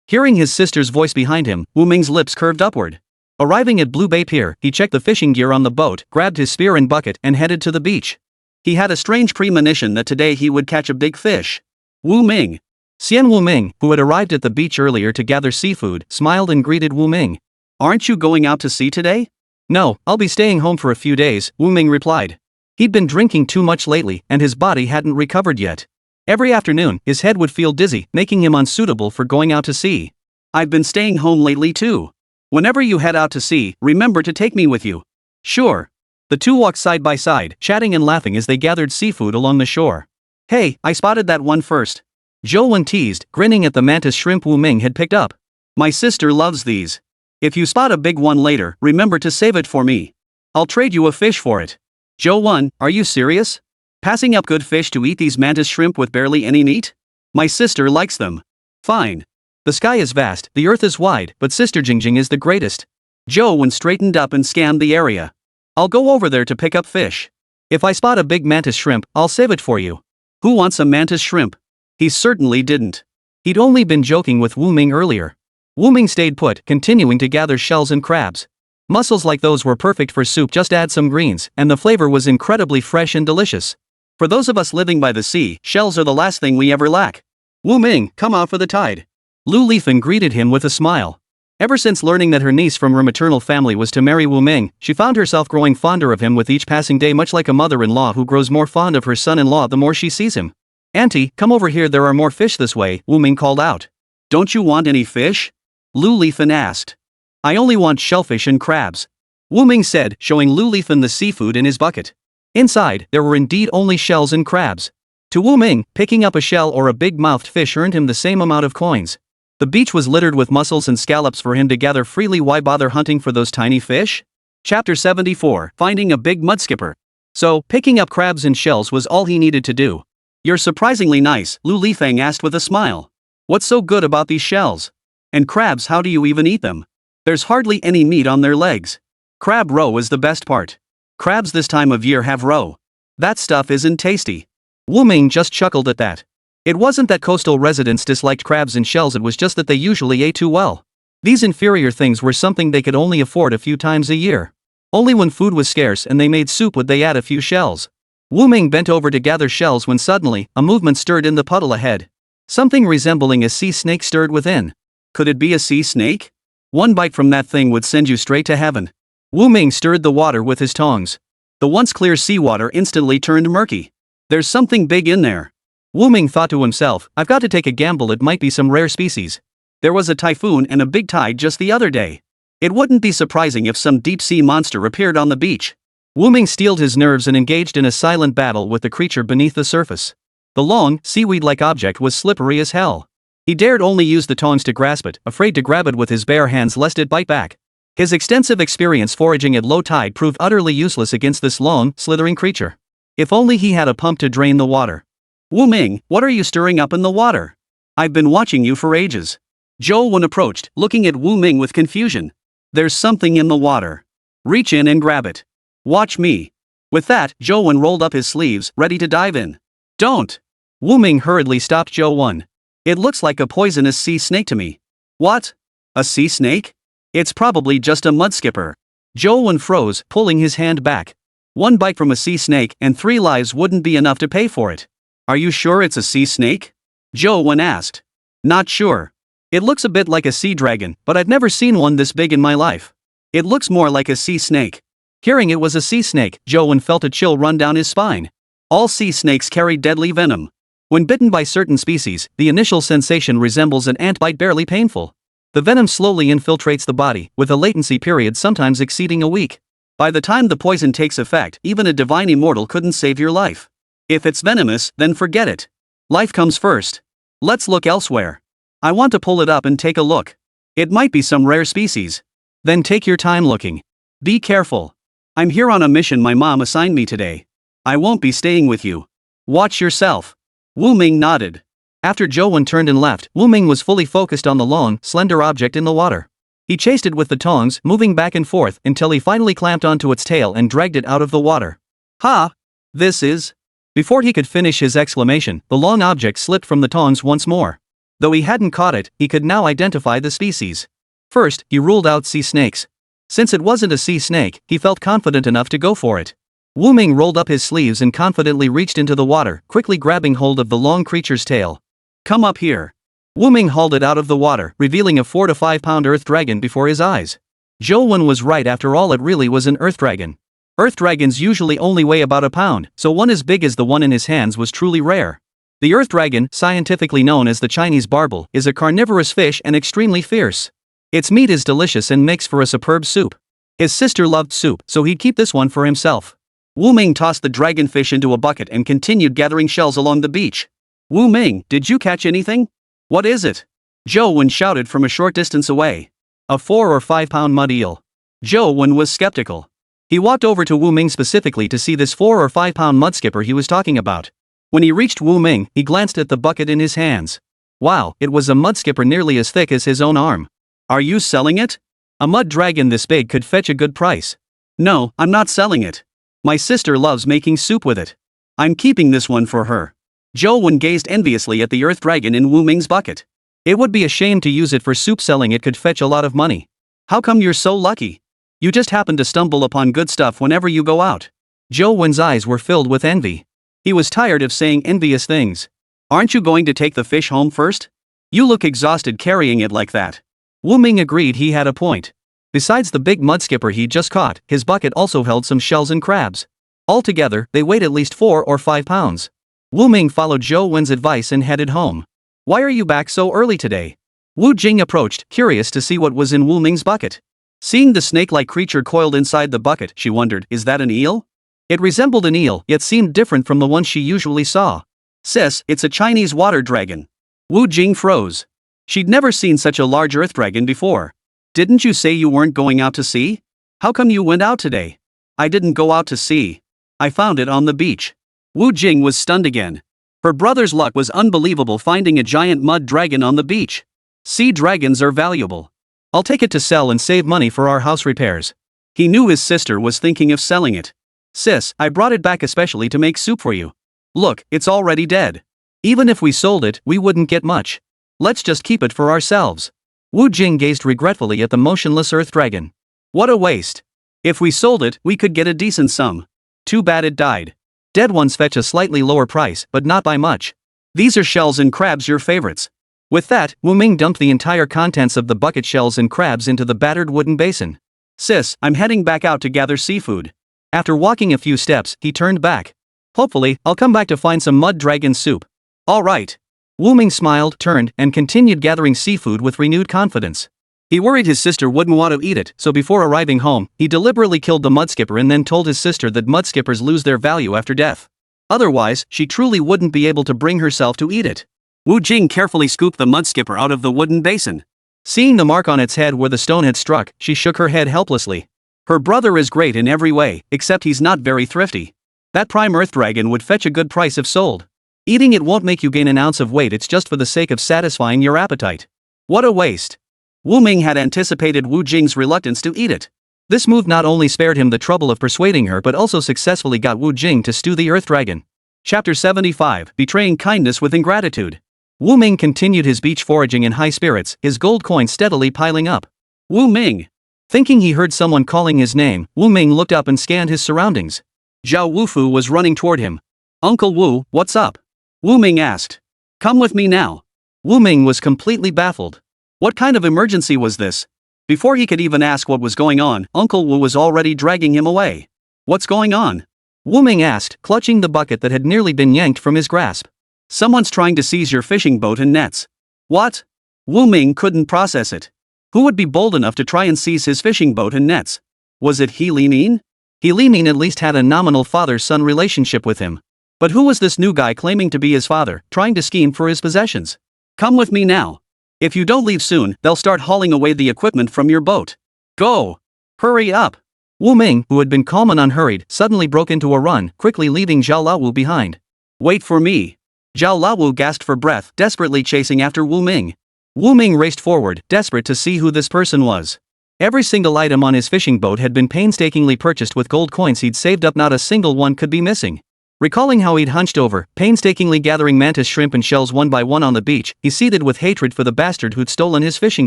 Hearing his sister's voice behind him, Wu Ming's lips curved upward. Arriving at Blue Bay Pier, he checked the fishing gear on the boat, grabbed his spear and bucket, and headed to the beach. He had a strange premonition that today he would catch a big fish. Wu Ming. Xian Wu Ming, who had arrived at the beach earlier to gather seafood, smiled and greeted Wu Ming. Aren't you going out to sea today? No, I'll be staying home for a few days, Wu Ming replied. He'd been drinking too much lately, and his body hadn't recovered yet. Every afternoon, his head would feel dizzy, making him unsuitable for going out to sea. I've been staying home lately too. Whenever you head out to sea, remember to take me with you. Sure. The two walked side by side, chatting and laughing as they gathered seafood along the shore. Hey, I spotted that one first. Zhou Wen teased, grinning at the mantis shrimp Wu Ming had picked up. My sister loves these. If you spot a big one later, remember to save it for me. I'll trade you a fish for it. Zhou Wen, are you serious? Passing up good fish to eat these mantis shrimp with barely any meat? My sister likes them. Fine. The sky is vast, the earth is wide, but Sister Jingjing is the greatest. Zhou Wen straightened up and scanned the area. I'll go over there to pick up fish. If I spot a big mantis shrimp, I'll save it for you. Who wants a mantis shrimp? He certainly didn't. He'd only been joking with Wu Ming earlier. Wu Ming stayed put, continuing to gather shells and crabs. Mussels like those were perfect for soup, just add some greens, and the flavor was incredibly fresh and delicious. For those of us living by the sea, shells are the last thing we ever lack. Wu Ming, come out for the tide. Lu Lifan greeted him with a smile. Ever since learning that her niece from her maternal family was to marry Wu Ming, she found herself growing fonder of him with each passing day, much like a mother-in-law who grows more fond of her son-in-law the more she sees him. Auntie, come over here, there are more fish this way, Wu Ming called out. Don't you want any fish? Lu Lifan asked. I only want shellfish and crabs. Wu Ming said, showing Lu Lifan the seafood in his bucket. Inside, there were indeed only shells and crabs. To Wu Ming, picking up a shell or a big-mouthed fish earned him the same amount of coins. The beach was littered with mussels and scallops for him to gather freely. Why bother hunting for those tiny fish? Chapter 74, Finding a Big Mudskipper. So, picking up crabs and shells was all he needed to do. You're surprisingly nice, Lu Lifang asked with a smile. What's so good about these shells? And crabs, how do you even eat them? There's hardly any meat on their legs. Crab roe is the best part. Crabs this time of year have roe. That stuff isn't tasty. Wu Ming just chuckled at that. It wasn't that coastal residents disliked crabs and shells, it was just that they usually ate too well. These inferior things were something they could only afford a few times a year. Only when food was scarce and they made soup would they add a few shells. Wu Ming bent over to gather shells when suddenly, a movement stirred in the puddle ahead. Something resembling a sea snake stirred within. Could it be a sea snake? One bite from that thing would send you straight to heaven. Wu Ming stirred the water with his tongs. The once clear seawater instantly turned murky. There's something big in there. Wu Ming thought to himself, I've got to take a gamble, it might be some rare species. There was a typhoon and a big tide just the other day. It wouldn't be surprising if some deep-sea monster appeared on the beach. Wu Ming steeled his nerves and engaged in a silent battle with the creature beneath the surface. The long, seaweed-like object was slippery as hell. He dared only use the tongs to grasp it, afraid to grab it with his bare hands lest it bite back. His extensive experience foraging at low tide proved utterly useless against this long, slithering creature. If only he had a pump to drain the water. Wu Ming, what are you stirring up in the water? I've been watching you for ages. Zhou Wen approached, looking at Wu Ming with confusion. There's something in the water. Reach in and grab it. Watch me. With that, Zhou Wen rolled up his sleeves, ready to dive in. Don't! Wu Ming hurriedly stopped Zhou Wen. It looks like a poisonous sea snake to me. What? A sea snake? It's probably just a mudskipper. Zhou Wen froze, pulling his hand back. One bite from a sea snake and 3 lives wouldn't be enough to pay for it. Are you sure it's a sea snake? Zhou Wen asked. Not sure. It looks a bit like a sea dragon, but I've never seen one this big in my life. It looks more like a sea snake. Hearing it was a sea snake, Zhou felt a chill run down his spine. All sea snakes carry deadly venom. When bitten by certain species, the initial sensation resembles an ant bite, barely painful. The venom slowly infiltrates the body, with a latency period sometimes exceeding a week. By the time the poison takes effect, even a divine immortal couldn't save your life. If it's venomous, then forget it. Life comes first. Let's look elsewhere. I want to pull it up and take a look. It might be some rare species. Then take your time looking. Be careful. I'm here on a mission my mom assigned me today. I won't be staying with you. Watch yourself. Wu Ming nodded. After Zhou turned and left, Wu Ming was fully focused on the long, slender object in the water. He chased it with the tongs, moving back and forth until he finally clamped onto its tail and dragged it out of the water. Ha! This is... Before he could finish his exclamation, the long object slipped from the tongs once more. Though he hadn't caught it, he could now identify the species. First, he ruled out sea snakes. Since it wasn't a sea snake, he felt confident enough to go for it. Wu Ming rolled up his sleeves and confidently reached into the water, quickly grabbing hold of the long creature's tail. Come up here. Wu Ming hauled it out of the water, revealing a 4 to 5 pound earth dragon before his eyes. Zhou was right, after all, it really was an earth dragon. Earth dragons usually only weigh about a pound, so one as big as the one in his hands was truly rare. The earth dragon, scientifically known as the Chinese barbel, is a carnivorous fish and extremely fierce. Its meat is delicious and makes for a superb soup. His sister loved soup, so he'd keep this one for himself. Wu Ming tossed the dragonfish into a bucket and continued gathering shells along the beach. Wu Ming, did you catch anything? What is it? Zhou shouted from a short distance away. A 4 or 5 pound mud eel. Zhou was skeptical. He walked over to Wu Ming specifically to see this 4 or 5 pound mud skipper he was talking about. When he reached Wu Ming, he glanced at the bucket in his hands. Wow, it was a mud skipper nearly as thick as his own arm. Are you selling it? A mud dragon this big could fetch a good price. No, I'm not selling it. My sister loves making soup with it. I'm keeping this one for her. Zhou gazed enviously at the earth dragon in Wu Ming's bucket. It would be a shame to use it for soup. Selling it could fetch a lot of money. How come you're so lucky? You just happen to stumble upon good stuff whenever you go out. Zhou's eyes were filled with envy. He was tired of saying envious things. Aren't you going to take the fish home first? You look exhausted carrying it like that. Wu Ming agreed he had a point. Besides the big mud skipper he just caught, his bucket also held some shells and crabs. Altogether, they weighed at least 4 or 5 pounds. Wu Ming followed Zhou's advice and headed home. Why are you back so early today? Wu Jing approached, curious to see what was in Wu Ming's bucket. Seeing the snake-like creature coiled inside the bucket, she wondered, is that an eel? It resembled an eel, yet seemed different from the one she usually saw. Sis, it's a Chinese water dragon. Wu Jing froze. She'd never seen such a large earth dragon before. Didn't you say you weren't going out to sea? How come you went out today? I didn't go out to sea. I found it on the beach. Wu Jing was stunned again. Her brother's luck was unbelievable, finding a giant mud dragon on the beach. Sea dragons are valuable. I'll take it to sell and save money for our house repairs. He knew his sister was thinking of selling it. Sis, I brought it back especially to make soup for you. Look, it's already dead. Even if we sold it, we wouldn't get much. Let's just keep it for ourselves. Wu Jing gazed regretfully at the motionless earth dragon. What a waste. If we sold it, we could get a decent sum. Too bad it died. Dead ones fetch a slightly lower price, but not by much. These are shells and crabs, your favorites. With that, Wu Ming dumped the entire contents of the bucket, shells and crabs, into the battered wooden basin. Sis, I'm heading back out to gather seafood. After walking a few steps, he turned back. Hopefully, I'll come back to find some mud dragon soup. All right. Wu Ming smiled, turned, and continued gathering seafood with renewed confidence. He worried his sister wouldn't want to eat it, so before arriving home, he deliberately killed the mudskipper and then told his sister that mudskippers lose their value after death. Otherwise, she truly wouldn't be able to bring herself to eat it. Wu Jing carefully scooped the mudskipper out of the wooden basin. Seeing the mark on its head where the stone had struck, she shook her head helplessly. Her brother is great in every way, except he's not very thrifty. That prime earth dragon would fetch a good price if sold. Eating it won't make you gain an ounce of weight, it's just for the sake of satisfying your appetite. What a waste. Wu Ming had anticipated Wu Jing's reluctance to eat it. This move not only spared him the trouble of persuading her but also successfully got Wu Jing to stew the earth dragon. Chapter 75, Betraying Kindness with Ingratitude. Wu Ming continued his beach foraging in high spirits, his gold coins steadily piling up. Wu Ming. Thinking he heard someone calling his name, Wu Ming looked up and scanned his surroundings. Zhao Wufu was running toward him. Uncle Wu, what's up? Wu Ming asked. Come with me now. Wu Ming was completely baffled. What kind of emergency was this? Before he could even ask what was going on, Uncle Wu was already dragging him away. What's going on? Wu Ming asked, clutching the bucket that had nearly been yanked from his grasp. Someone's trying to seize your fishing boat and nets. What? Wu Ming couldn't process it. Who would be bold enough to try and seize his fishing boat and nets? Was it He Limin? He Limin at least had a nominal father-son relationship with him. But who was this new guy claiming to be his father, trying to scheme for his possessions? Come with me now. If you don't leave soon, they'll start hauling away the equipment from your boat. Go! Hurry up! Wu Ming, who had been calm and unhurried, suddenly broke into a run, quickly leaving Zhao Lawu behind. Wait for me! Zhao Lawu gasped for breath, desperately chasing after Wu Ming. Wu Ming raced forward, desperate to see who this person was. Every single item on his fishing boat had been painstakingly purchased with gold coins he'd saved up, not a single one could be missing. Recalling how he'd hunched over, painstakingly gathering mantis shrimp and shells one by one on the beach, he seethed with hatred for the bastard who'd stolen his fishing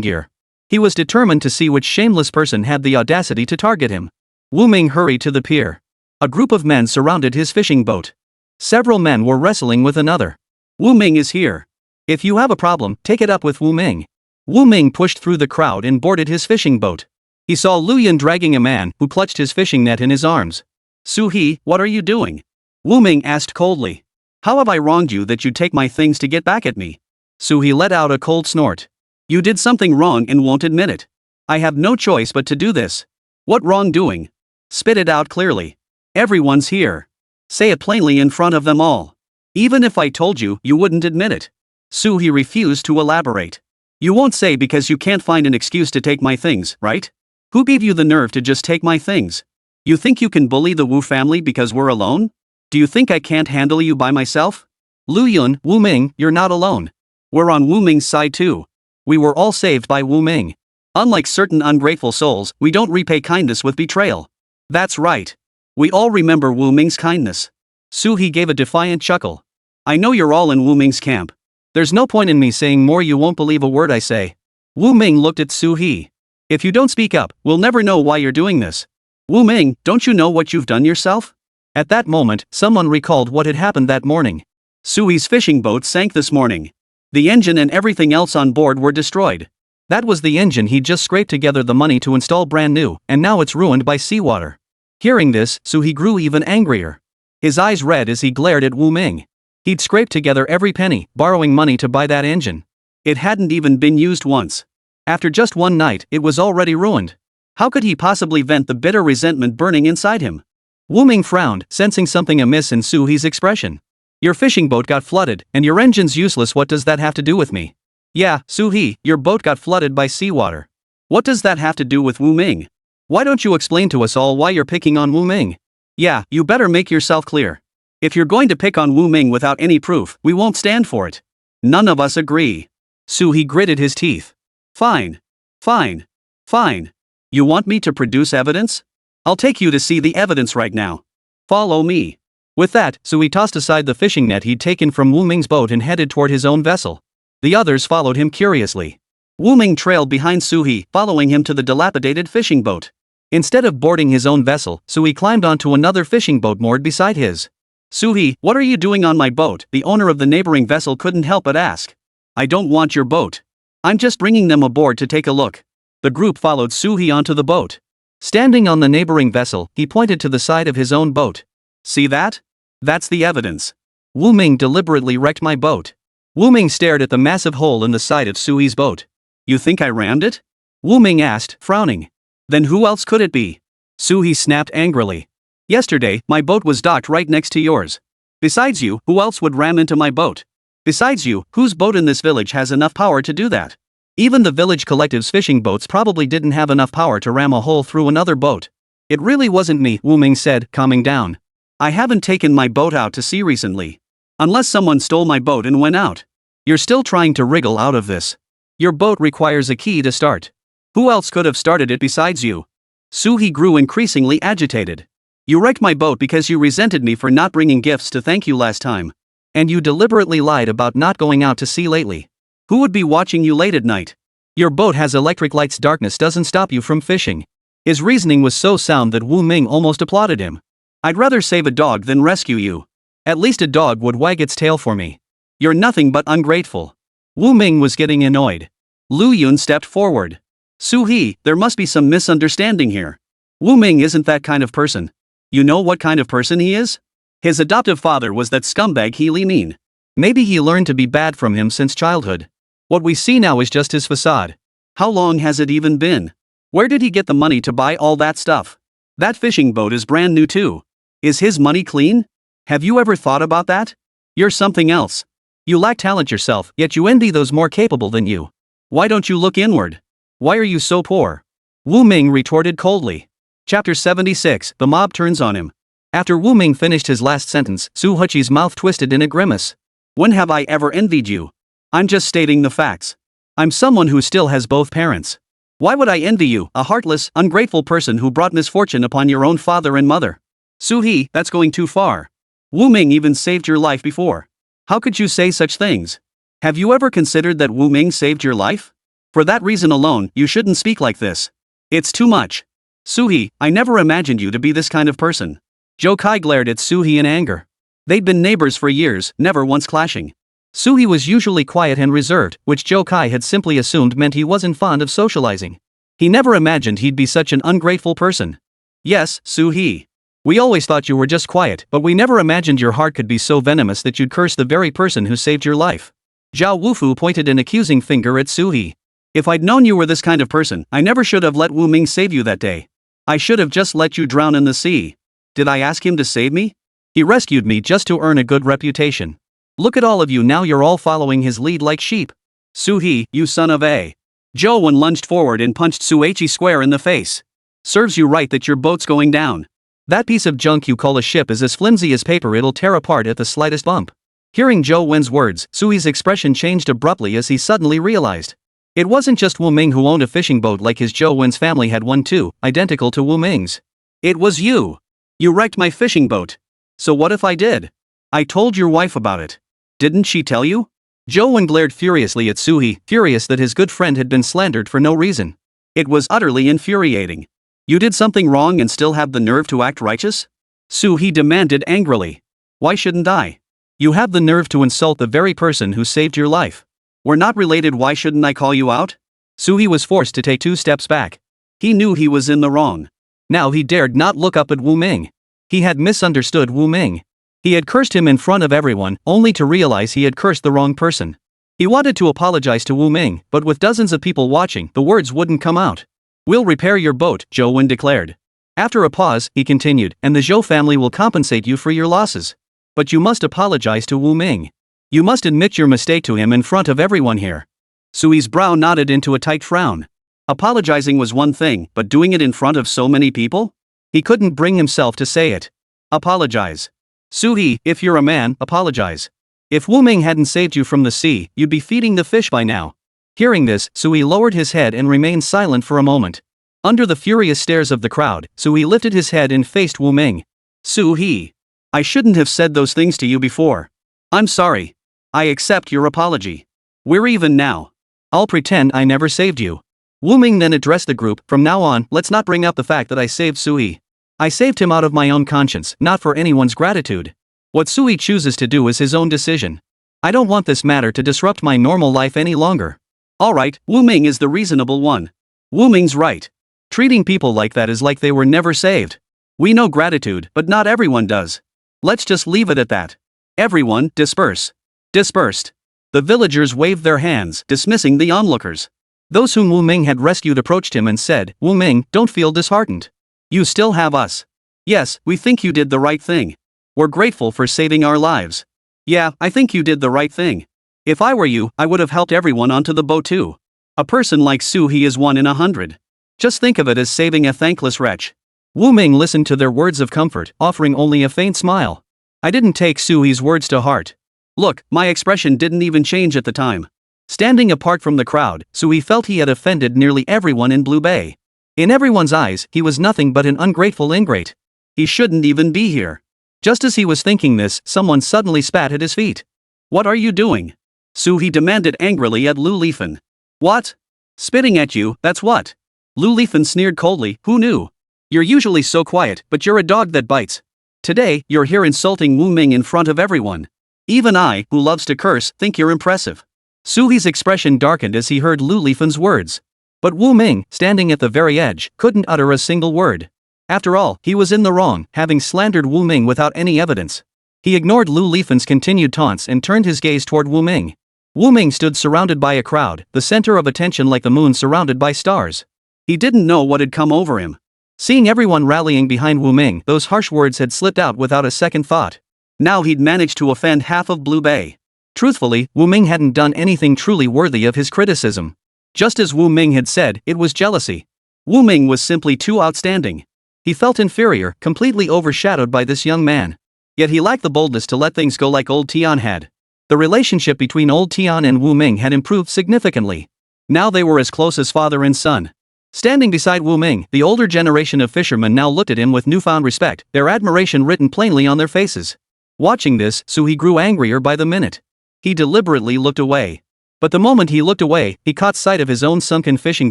gear. He was determined to see which shameless person had the audacity to target him. Wu Ming hurried to the pier. A group of men surrounded his fishing boat. Several men were wrestling with another. Wu Ming is here. If you have a problem, take it up with Wu Ming. Wu Ming pushed through the crowd and boarded his fishing boat. He saw Lu Yun dragging a man who clutched his fishing net in his arms. Su He, what are you doing? Wu Ming asked coldly. How have I wronged you that you take my things to get back at me? Su He let out a cold snort. You did something wrong and won't admit it. I have no choice but to do this. What wrongdoing? Spit it out clearly. Everyone's here. Say it plainly in front of them all. Even if I told you, you wouldn't admit it. Su He refused to elaborate. You won't say because you can't find an excuse to take my things, right? Who gave you the nerve to just take my things? You think you can bully the Wu family because we're alone? Do you think I can't handle you by myself? Lu Yun, Wu Ming, you're not alone. We're on Wu Ming's side too. We were all saved by Wu Ming. Unlike certain ungrateful souls, we don't repay kindness with betrayal. That's right. We all remember Wu Ming's kindness. Su He gave a defiant chuckle. I know you're all in Wu Ming's camp. There's no point in me saying more, you won't believe a word I say. Wu Ming looked at Su He. If you don't speak up, we'll never know why you're doing this. Wu Ming, don't you know what you've done yourself? At that moment, someone recalled what had happened that morning. Su He's fishing boat sank this morning. The engine and everything else on board were destroyed. That was the engine he'd just scraped together the money to install brand new, and now it's ruined by seawater. Hearing this, Su He grew even angrier. His eyes red as he glared at Wu Ming. He'd scraped together every penny, borrowing money to buy that engine. It hadn't even been used once. After just one night, it was already ruined. How could he possibly vent the bitter resentment burning inside him? Wu Ming frowned, sensing something amiss in Su He's expression. Your fishing boat got flooded, and your engine's useless. What does that have to do with me? Yeah, Su He, your boat got flooded by seawater. What does that have to do with Wu Ming? Why don't you explain to us all why you're picking on Wu Ming? Yeah, you better make yourself clear. If you're going to pick on Wu Ming without any proof, we won't stand for it. None of us agree. Su He gritted his teeth. Fine. Fine. Fine. You want me to produce evidence? I'll take you to see the evidence right now. Follow me. With that, Su He tossed aside the fishing net he'd taken from Wu Ming's boat and headed toward his own vessel. The others followed him curiously. Wu Ming trailed behind Su He, following him to the dilapidated fishing boat. Instead of boarding his own vessel, Su He climbed onto another fishing boat moored beside his. Su He, what are you doing on my boat? The owner of the neighboring vessel couldn't help but ask. I don't want your boat. I'm just bringing them aboard to take a look. The group followed Su He onto the boat. Standing on the neighboring vessel, he pointed to the side of his own boat. See that? That's the evidence. Wu Ming deliberately wrecked my boat. Wu Ming stared at the massive hole in the side of Su He's boat. You think I rammed it? Wu Ming asked, frowning. Then who else could it be? Su He snapped angrily. Yesterday, my boat was docked right next to yours. Besides you, who else would ram into my boat? Besides you, whose boat in this village has enough power to do that? Even the village collective's fishing boats probably didn't have enough power to ram a hole through another boat. It really wasn't me, Wu Ming said, calming down. I haven't taken my boat out to sea recently. Unless someone stole my boat and went out. You're still trying to wriggle out of this. Your boat requires a key to start. Who else could have started it besides you? Su He grew increasingly agitated. You wrecked my boat because you resented me for not bringing gifts to thank you last time. And you deliberately lied about not going out to sea lately. Who would be watching you late at night? Your boat has electric lights. Darkness doesn't stop you from fishing. His reasoning was so sound that Wu Ming almost applauded him. I'd rather save a dog than rescue you. At least a dog would wag its tail for me. You're nothing but ungrateful. Wu Ming was getting annoyed. Lu Yun stepped forward. Su He, there must be some misunderstanding here. Wu Ming isn't that kind of person. You know what kind of person he is? His adoptive father was that scumbag He Limin. Maybe he learned to be bad from him since childhood. What we see now is just his facade. How long has it even been? Where did he get the money to buy all that stuff? That fishing boat is brand new too. Is his money clean? Have you ever thought about that? You're something else. You lack talent yourself, yet you envy those more capable than you. Why don't you look inward? Why are you so poor? Wu Ming retorted coldly. Chapter 76, The mob turns on him. After Wu Ming finished his last sentence, Su Huqi's mouth twisted in a grimace. When have I ever envied you? I'm just stating the facts. I'm someone who still has both parents. Why would I envy you, a heartless, ungrateful person who brought misfortune upon your own father and mother? Su He, that's going too far. Wu Ming even saved your life before. How could you say such things? Have you ever considered that Wu Ming saved your life? For that reason alone, you shouldn't speak like this. It's too much. Su He, I never imagined you to be this kind of person. Zhou Kai glared at Su He in anger. They'd been neighbors for years, never once clashing. Su He was usually quiet and reserved, which Zhou Kai had simply assumed meant he wasn't fond of socializing. He never imagined he'd be such an ungrateful person. Yes, Su He. We always thought you were just quiet, but we never imagined your heart could be so venomous that you'd curse the very person who saved your life. Zhao Wufu pointed an accusing finger at Su He. If I'd known you were this kind of person, I never should have let Wu Ming save you that day. I should have just let you drown in the sea. Did I ask him to save me? He rescued me just to earn a good reputation. Look at all of you now, you're all following his lead like sheep. Su He, you son of a. Zhou Wen lunged forward and punched Su He square in the face. Serves you right that your boat's going down. That piece of junk you call a ship is as flimsy as paper, it'll tear apart at the slightest bump. Hearing Zhou Wen's words, Su He's expression changed abruptly as he suddenly realized. It wasn't just Wu Ming who owned a fishing boat like his Zhou Wen's family had one too, identical to Wu Ming's. It was you. You wrecked my fishing boat. So what if I did? I told your wife about it. Didn't she tell you? Zhou Wen glared furiously at Su He, furious that his good friend had been slandered for no reason. It was utterly infuriating. You did something wrong and still have the nerve to act righteous? Su He demanded angrily. Why shouldn't I? You have the nerve to insult the very person who saved your life. We're not related, why shouldn't I call you out? Su He was forced to take 2 steps back. He knew he was in the wrong. Now he dared not look up at Wu Ming. He had misunderstood Wu Ming. He had cursed him in front of everyone, only to realize he had cursed the wrong person. He wanted to apologize to Wu Ming, but with dozens of people watching, the words wouldn't come out. We'll repair your boat, Zhou Wen declared. After a pause, he continued, and the Zhou family will compensate you for your losses. But you must apologize to Wu Ming. You must admit your mistake to him in front of everyone here. Su He's brow knotted into a tight frown. Apologizing was one thing, but doing it in front of so many people? He couldn't bring himself to say it. Apologize. Su He, if you're a man, apologize. If Wu Ming hadn't saved you from the sea, you'd be feeding the fish by now. Hearing this, Su He lowered his head and remained silent for a moment. Under the furious stares of the crowd, Su He lifted his head and faced Wu Ming. Su He. I shouldn't have said those things to you before. I'm sorry. I accept your apology. We're even now. I'll pretend I never saved you. Wu Ming then addressed the group. From now on, let's not bring up the fact that I saved Su He. I saved him out of my own conscience, not for anyone's gratitude. What Su He chooses to do is his own decision. I don't want this matter to disrupt my normal life any longer. Alright, Wu Ming is the reasonable one. Wu Ming's right. Treating people like that is like they were never saved. We know gratitude, but not everyone does. Let's just leave it at that. Everyone, disperse. Dispersed. The villagers waved their hands, dismissing the onlookers. Those whom Wu Ming had rescued approached him and said, Wu Ming, don't feel disheartened. You still have us. Yes, we think you did the right thing. We're grateful for saving our lives. Yeah, I think you did the right thing. If I were you, I would have helped everyone onto the boat too. A person like Su He is 1 in 100. Just think of it as saving a thankless wretch. Wu Ming listened to their words of comfort, offering only a faint smile. I didn't take Su He's words to heart. Look, my expression didn't even change at the time. Standing apart from the crowd, Su He felt he had offended nearly everyone in Blue Bay. In everyone's eyes, he was nothing but an ungrateful ingrate. He shouldn't even be here. Just as he was thinking this, someone suddenly spat at his feet. What are you doing? Su He demanded angrily at Lu Lifan. What? Spitting at you, that's what? Lu Lifan sneered coldly, who knew? You're usually so quiet, but you're a dog that bites. Today, you're here insulting Wu Ming in front of everyone. Even I, who loves to curse, think you're impressive. Su He's expression darkened as he heard Lu Lifan's words. But Wu Ming, standing at the very edge, couldn't utter a single word. After all, he was in the wrong, having slandered Wu Ming without any evidence. He ignored Lu Lifan's continued taunts and turned his gaze toward Wu Ming. Wu Ming stood surrounded by a crowd, the center of attention like the moon surrounded by stars. He didn't know what had come over him. Seeing everyone rallying behind Wu Ming, those harsh words had slipped out without a second thought. Now he'd managed to offend half of Blue Bay. Truthfully, Wu Ming hadn't done anything truly worthy of his criticism. Just as Wu Ming had said, it was jealousy. Wu Ming was simply too outstanding. He felt inferior, completely overshadowed by this young man. Yet he lacked the boldness to let things go like old Tian had. The relationship between old Tian and Wu Ming had improved significantly. Now they were as close as father and son. Standing beside Wu Ming, the older generation of fishermen now looked at him with newfound respect, their admiration written plainly on their faces. Watching this, Suhi grew angrier by the minute. He deliberately looked away. But the moment he looked away, he caught sight of his own sunken fishing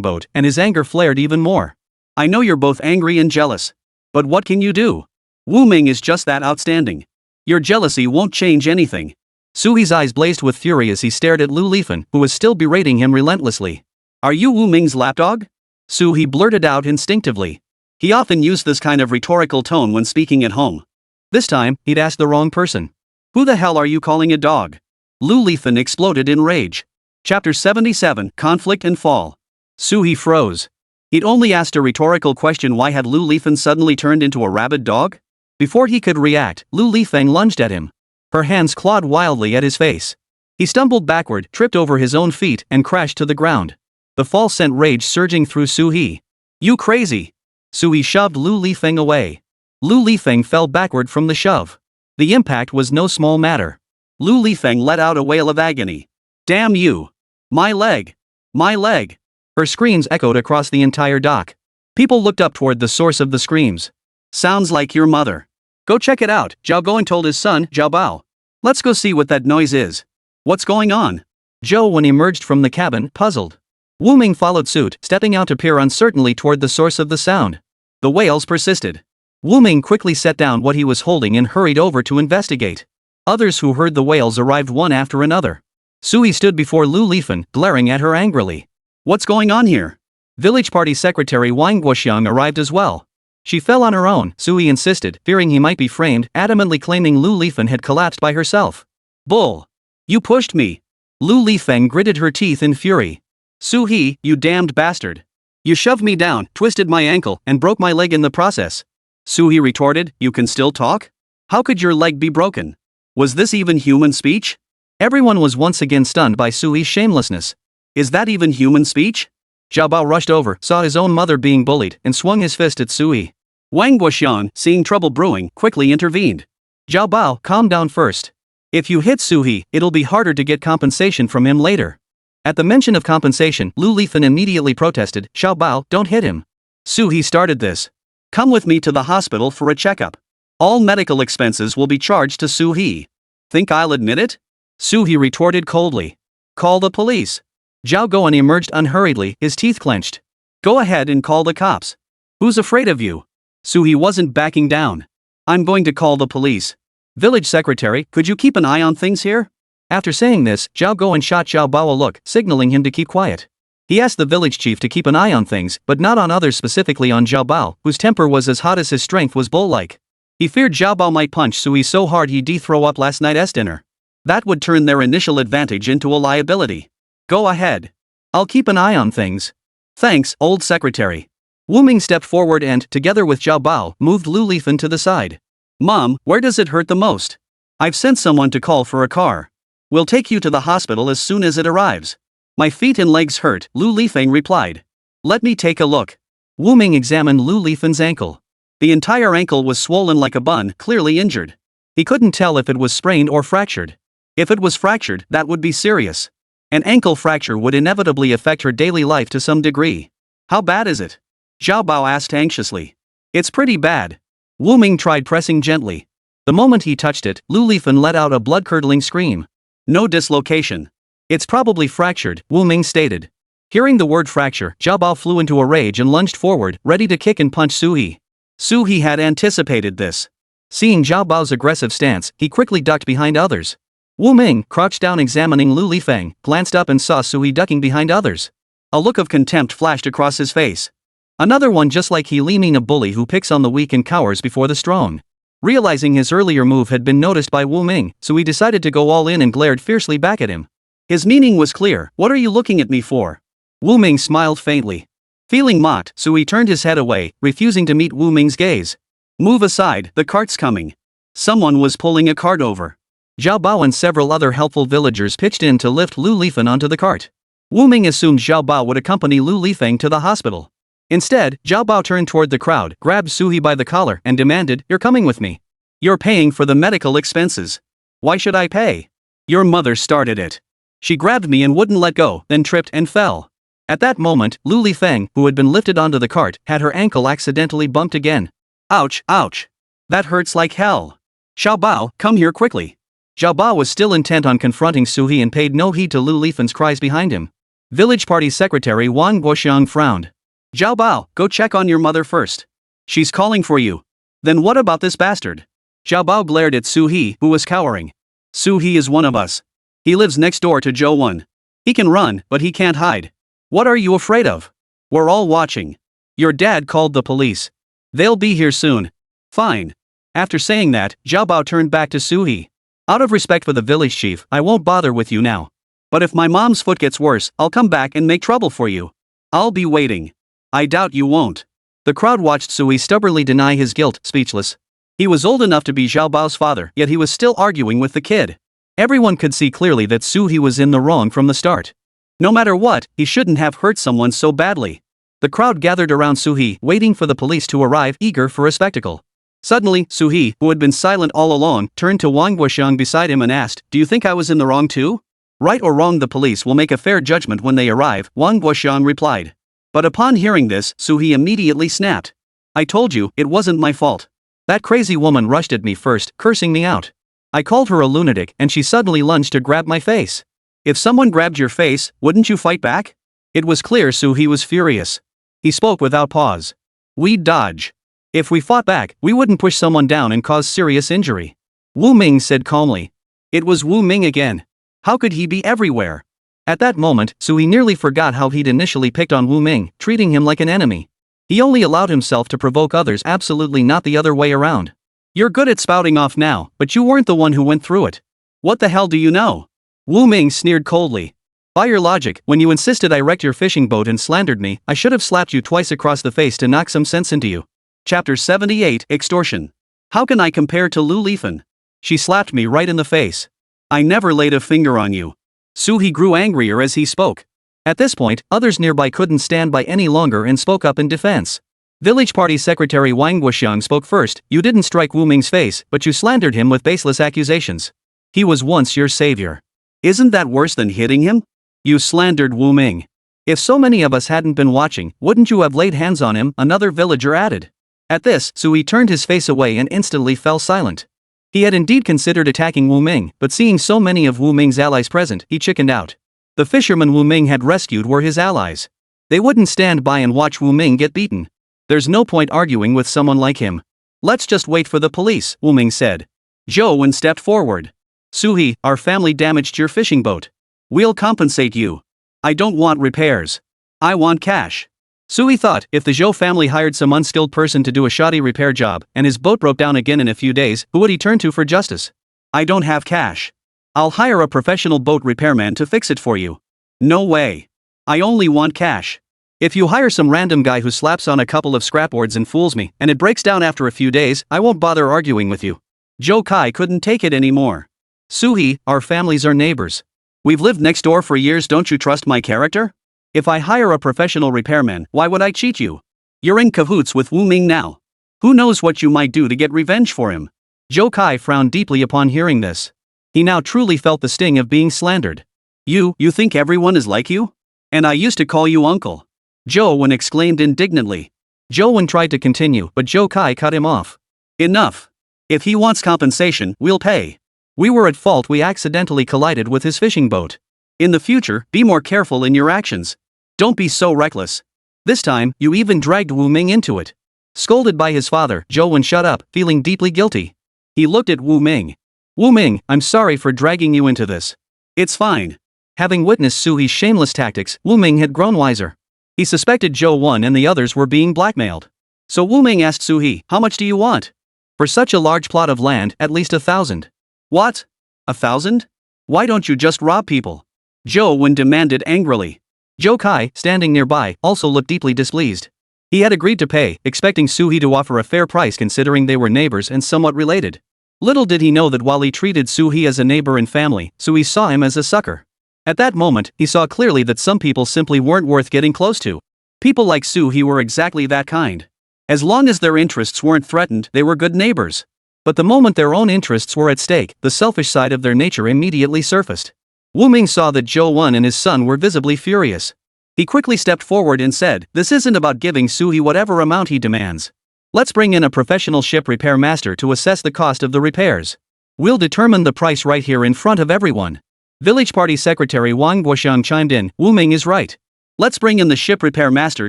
boat, and his anger flared even more. I know you're both angry and jealous. But what can you do? Wu Ming is just that outstanding. Your jealousy won't change anything. Suhi's eyes blazed with fury as he stared at Lu Lifan, who was still berating him relentlessly. Are you Wu Ming's lapdog? Suhi blurted out instinctively. He often used this kind of rhetorical tone when speaking at home. This time, he'd asked the wrong person. Who the hell are you calling a dog? Lu Lifan exploded in rage. Chapter 77, Conflict and Fall. Suhi froze. He'd only asked a rhetorical question. Why had Lu Lifan suddenly turned into a rabid dog? Before he could react, Lu Lifang lunged at him. Her hands clawed wildly at his face. He stumbled backward, tripped over his own feet, and crashed to the ground. The fall sent rage surging through Suhi. You crazy! Suhi shoved Lu Lifang away. Lu Lifang fell backward from the shove. The impact was no small matter. Lu Lifang let out a wail of agony. Damn you! My leg! My leg! Her screams echoed across the entire dock. People looked up toward the source of the screams. Sounds like your mother. Go check it out, Zhao Guoan told his son, Zhao Bao. Let's go see what that noise is. What's going on? Zhou Wen emerged from the cabin, puzzled. Wu Ming followed suit, stepping out to peer uncertainly toward the source of the sound. The wails persisted. Wu Ming quickly set down what he was holding and hurried over to investigate. Others who heard the wails arrived one after another. Suhi stood before Lu Lifan, glaring at her angrily. What's going on here? Village party secretary Wang Guoxiang arrived as well. She fell on her own, Suhi insisted, fearing he might be framed, adamantly claiming Lu Lifan had collapsed by herself. Bull! You pushed me! Lu Lifang gritted her teeth in fury. Suhi, you damned bastard! You shoved me down, twisted my ankle, and broke my leg in the process. Suhi retorted, you can still talk? How could your leg be broken? Was this even human speech? Everyone was once again stunned by Sui's shamelessness. Is that even human speech? Zhao Bao rushed over, saw his own mother being bullied, and swung his fist at Suhi. Wang Guoxian, seeing trouble brewing, quickly intervened. Zhao Bao, calm down first. If you hit Suhi, it'll be harder to get compensation from him later. At the mention of compensation, Lu Lifan immediately protested, Zhao Bao, don't hit him. Suhi started this. Come with me to the hospital for a checkup. All medical expenses will be charged to Suhi. Think I'll admit it? Suhi retorted coldly. Call the police. Zhao Guoan emerged unhurriedly, his teeth clenched. Go ahead and call the cops. Who's afraid of you? Suhi wasn't backing down. I'm going to call the police. Village secretary, could you keep an eye on things here? After saying this, Zhao Guoan shot Zhao Bao a look, signaling him to keep quiet. He asked the village chief to keep an eye on things, but not on others, specifically on Zhao Bao, whose temper was as hot as his strength was bull-like. He feared Zhao Bao might punch Suhi so hard he'd throw up last night's dinner. That would turn their initial advantage into a liability. Go ahead. I'll keep an eye on things. Thanks, old secretary. Wu Ming stepped forward and, together with Zhao Bao, moved Lu Lifan to the side. Mom, where does it hurt the most? I've sent someone to call for a car. We'll take you to the hospital as soon as it arrives. My feet and legs hurt, Lu Lifang replied. Let me take a look. Wu Ming examined Lu Lifan's ankle. The entire ankle was swollen like a bun, clearly injured. He couldn't tell if it was sprained or fractured. If it was fractured, that would be serious. An ankle fracture would inevitably affect her daily life to some degree. How bad is it? Zhao Bao asked anxiously. It's pretty bad. Wu Ming tried pressing gently. The moment he touched it, Lu Lifan let out a blood-curdling scream. No dislocation. It's probably fractured, Wu Ming stated. Hearing the word fracture, Zhao Bao flew into a rage and lunged forward, ready to kick and punch Suhi. Suhi had anticipated this. Seeing Zhao Bao's aggressive stance, he quickly ducked behind others. Wu Ming, crouched down examining Lu Lifang, glanced up and saw Suhi ducking behind others. A look of contempt flashed across his face. Another one just like He Limin, a bully who picks on the weak and cowers before the strong. Realizing his earlier move had been noticed by Wu Ming, so he decided to go all in and glared fiercely back at him. His meaning was clear. What are you looking at me for? Wu Ming smiled faintly. Feeling mocked, Sui turned his head away, refusing to meet Wu Ming's gaze. Move aside, the cart's coming. Someone was pulling a cart over. Zhao Bao and several other helpful villagers pitched in to lift Lu Lifan onto the cart. Wu Ming assumed Zhao Bao would accompany Lu Lifang to the hospital. Instead, Zhao Bao turned toward the crowd, grabbed Suhi by the collar, and demanded, "You're coming with me. You're paying for the medical expenses." "Why should I pay? Your mother started it. She grabbed me and wouldn't let go, then tripped and fell." At that moment, Lu Lifang, who had been lifted onto the cart, had her ankle accidentally bumped again. "Ouch, ouch. That hurts like hell. Xiao Bao, come here quickly." Xiao Bao was still intent on confronting Suhi and paid no heed to Lu Lifan's cries behind him. Village party secretary Wang Guoxiang frowned. "Xiao Bao, go check on your mother first. She's calling for you." "Then what about this bastard?" Xiao Bao glared at Su He, who was cowering. "Su He is one of us. He lives next door to Zhou Wen. He can run, but he can't hide. What are you afraid of? We're all watching. Your dad called the police. They'll be here soon." "Fine." After saying that, Zhao Bao turned back to Su He. "Out of respect for the village chief, I won't bother with you now. But if my mom's foot gets worse, I'll come back and make trouble for you. I'll be waiting." "I doubt you won't." The crowd watched Sui stubbornly deny his guilt, speechless. He was old enough to be Zhao Bao's father, yet he was still arguing with the kid. Everyone could see clearly that Su He was in the wrong from the start. No matter what, he shouldn't have hurt someone so badly. The crowd gathered around Su He, waiting for the police to arrive, eager for a spectacle. Suddenly, Su He, who had been silent all along, turned to Wang Guoxiang beside him and asked, "Do you think I was in the wrong too?" "Right or wrong, the police will make a fair judgment when they arrive," Wang Guoxiang replied. But upon hearing this, Su He immediately snapped. "I told you, it wasn't my fault. That crazy woman rushed at me first, cursing me out. I called her a lunatic and she suddenly lunged to grab my face. If someone grabbed your face, wouldn't you fight back?" It was clear Su He was furious. He spoke without pause. "We'd dodge. If we fought back, we wouldn't push someone down and cause serious injury." Wu Ming said calmly. It was Wu Ming again. How could he be everywhere? At that moment, Sui nearly forgot how he'd initially picked on Wu Ming, treating him like an enemy. He only allowed himself to provoke others, absolutely not the other way around. "You're good at spouting off now, but you weren't the one who went through it. What the hell do you know?" Wu Ming sneered coldly. "By your logic, when you insisted I wrecked your fishing boat and slandered me, I should have slapped you twice across the face to knock some sense into you." Chapter 78, Extortion. "How can I compare to Lu Lifan? She slapped me right in the face. I never laid a finger on you." Su He grew angrier as he spoke. At this point, others nearby couldn't stand by any longer and spoke up in defense. Village party secretary Wang Guoxiang spoke first. "You didn't strike Wu Ming's face, but you slandered him with baseless accusations. He was once your savior. Isn't that worse than hitting him? You slandered Wu Ming. If so many of us hadn't been watching, wouldn't you have laid hands on him?" another villager added. At this, Sui turned his face away and instantly fell silent. He had indeed considered attacking Wu Ming, but seeing so many of Wu Ming's allies present, he chickened out. The fishermen Wu Ming had rescued were his allies. They wouldn't stand by and watch Wu Ming get beaten. There's no point arguing with someone like him. "Let's just wait for the police," Wu Ming said. Zhou Wen stepped forward. "Su He, our family damaged your fishing boat. We'll compensate you. I don't want repairs. I want cash." Sui thought, if the Zhou family hired some unskilled person to do a shoddy repair job, and his boat broke down again in a few days, who would he turn to for justice? "I don't have cash. I'll hire a professional boat repairman to fix it for you." "No way. I only want cash. If you hire some random guy who slaps on a couple of scrapboards and fools me, and it breaks down after a few days, I won't bother arguing with you." Zhou Kai couldn't take it anymore. "Su He, our families are neighbors. We've lived next door for years, don't you trust my character? If I hire a professional repairman, why would I cheat you? You're in cahoots with Wu Ming now. Who knows what you might do to get revenge for him?" Zhou Kai frowned deeply upon hearing this. He now truly felt the sting of being slandered. You think everyone is like you? And I used to call you uncle." Zhou Wen exclaimed indignantly. Zhou Wen tried to continue, but Zhou Kai cut him off. "Enough. If he wants compensation, we'll pay. We were at fault, we accidentally collided with his fishing boat. In the future, be more careful in your actions. Don't be so reckless. This time, you even dragged Wu Ming into it." Scolded by his father, Zhou Wen shut up, feeling deeply guilty. He looked at Wu Ming. "Wu Ming, I'm sorry for dragging you into this. It's fine. Having witnessed Suhi's shameless tactics, Wu Ming had grown wiser. He suspected Zhou Wen and the others were being blackmailed. So Wu Ming asked Suhi, "How much do you want?" "For such a large plot of land, at least 1,000. "What? 1,000? Why don't you just rob people?" Zhou Wen demanded angrily. Zhou Kai, standing nearby, also looked deeply displeased. He had agreed to pay, expecting Suhi to offer a fair price considering they were neighbors and somewhat related. Little did he know that while he treated Suhi as a neighbor and family, Suhi saw him as a sucker. At that moment, he saw clearly that some people simply weren't worth getting close to. People like Suhi were exactly that kind. As long as their interests weren't threatened, they were good neighbors. But the moment their own interests were at stake, the selfish side of their nature immediately surfaced. Wu Ming saw that Zhou Wen and his son were visibly furious. He quickly stepped forward and said, "This isn't about giving Suhi whatever amount he demands. Let's bring in a professional ship repair master to assess the cost of the repairs. We'll determine the price right here in front of everyone." Village Party Secretary Wang Guoxiang chimed in, "Wu Ming is right. Let's bring in the ship repair master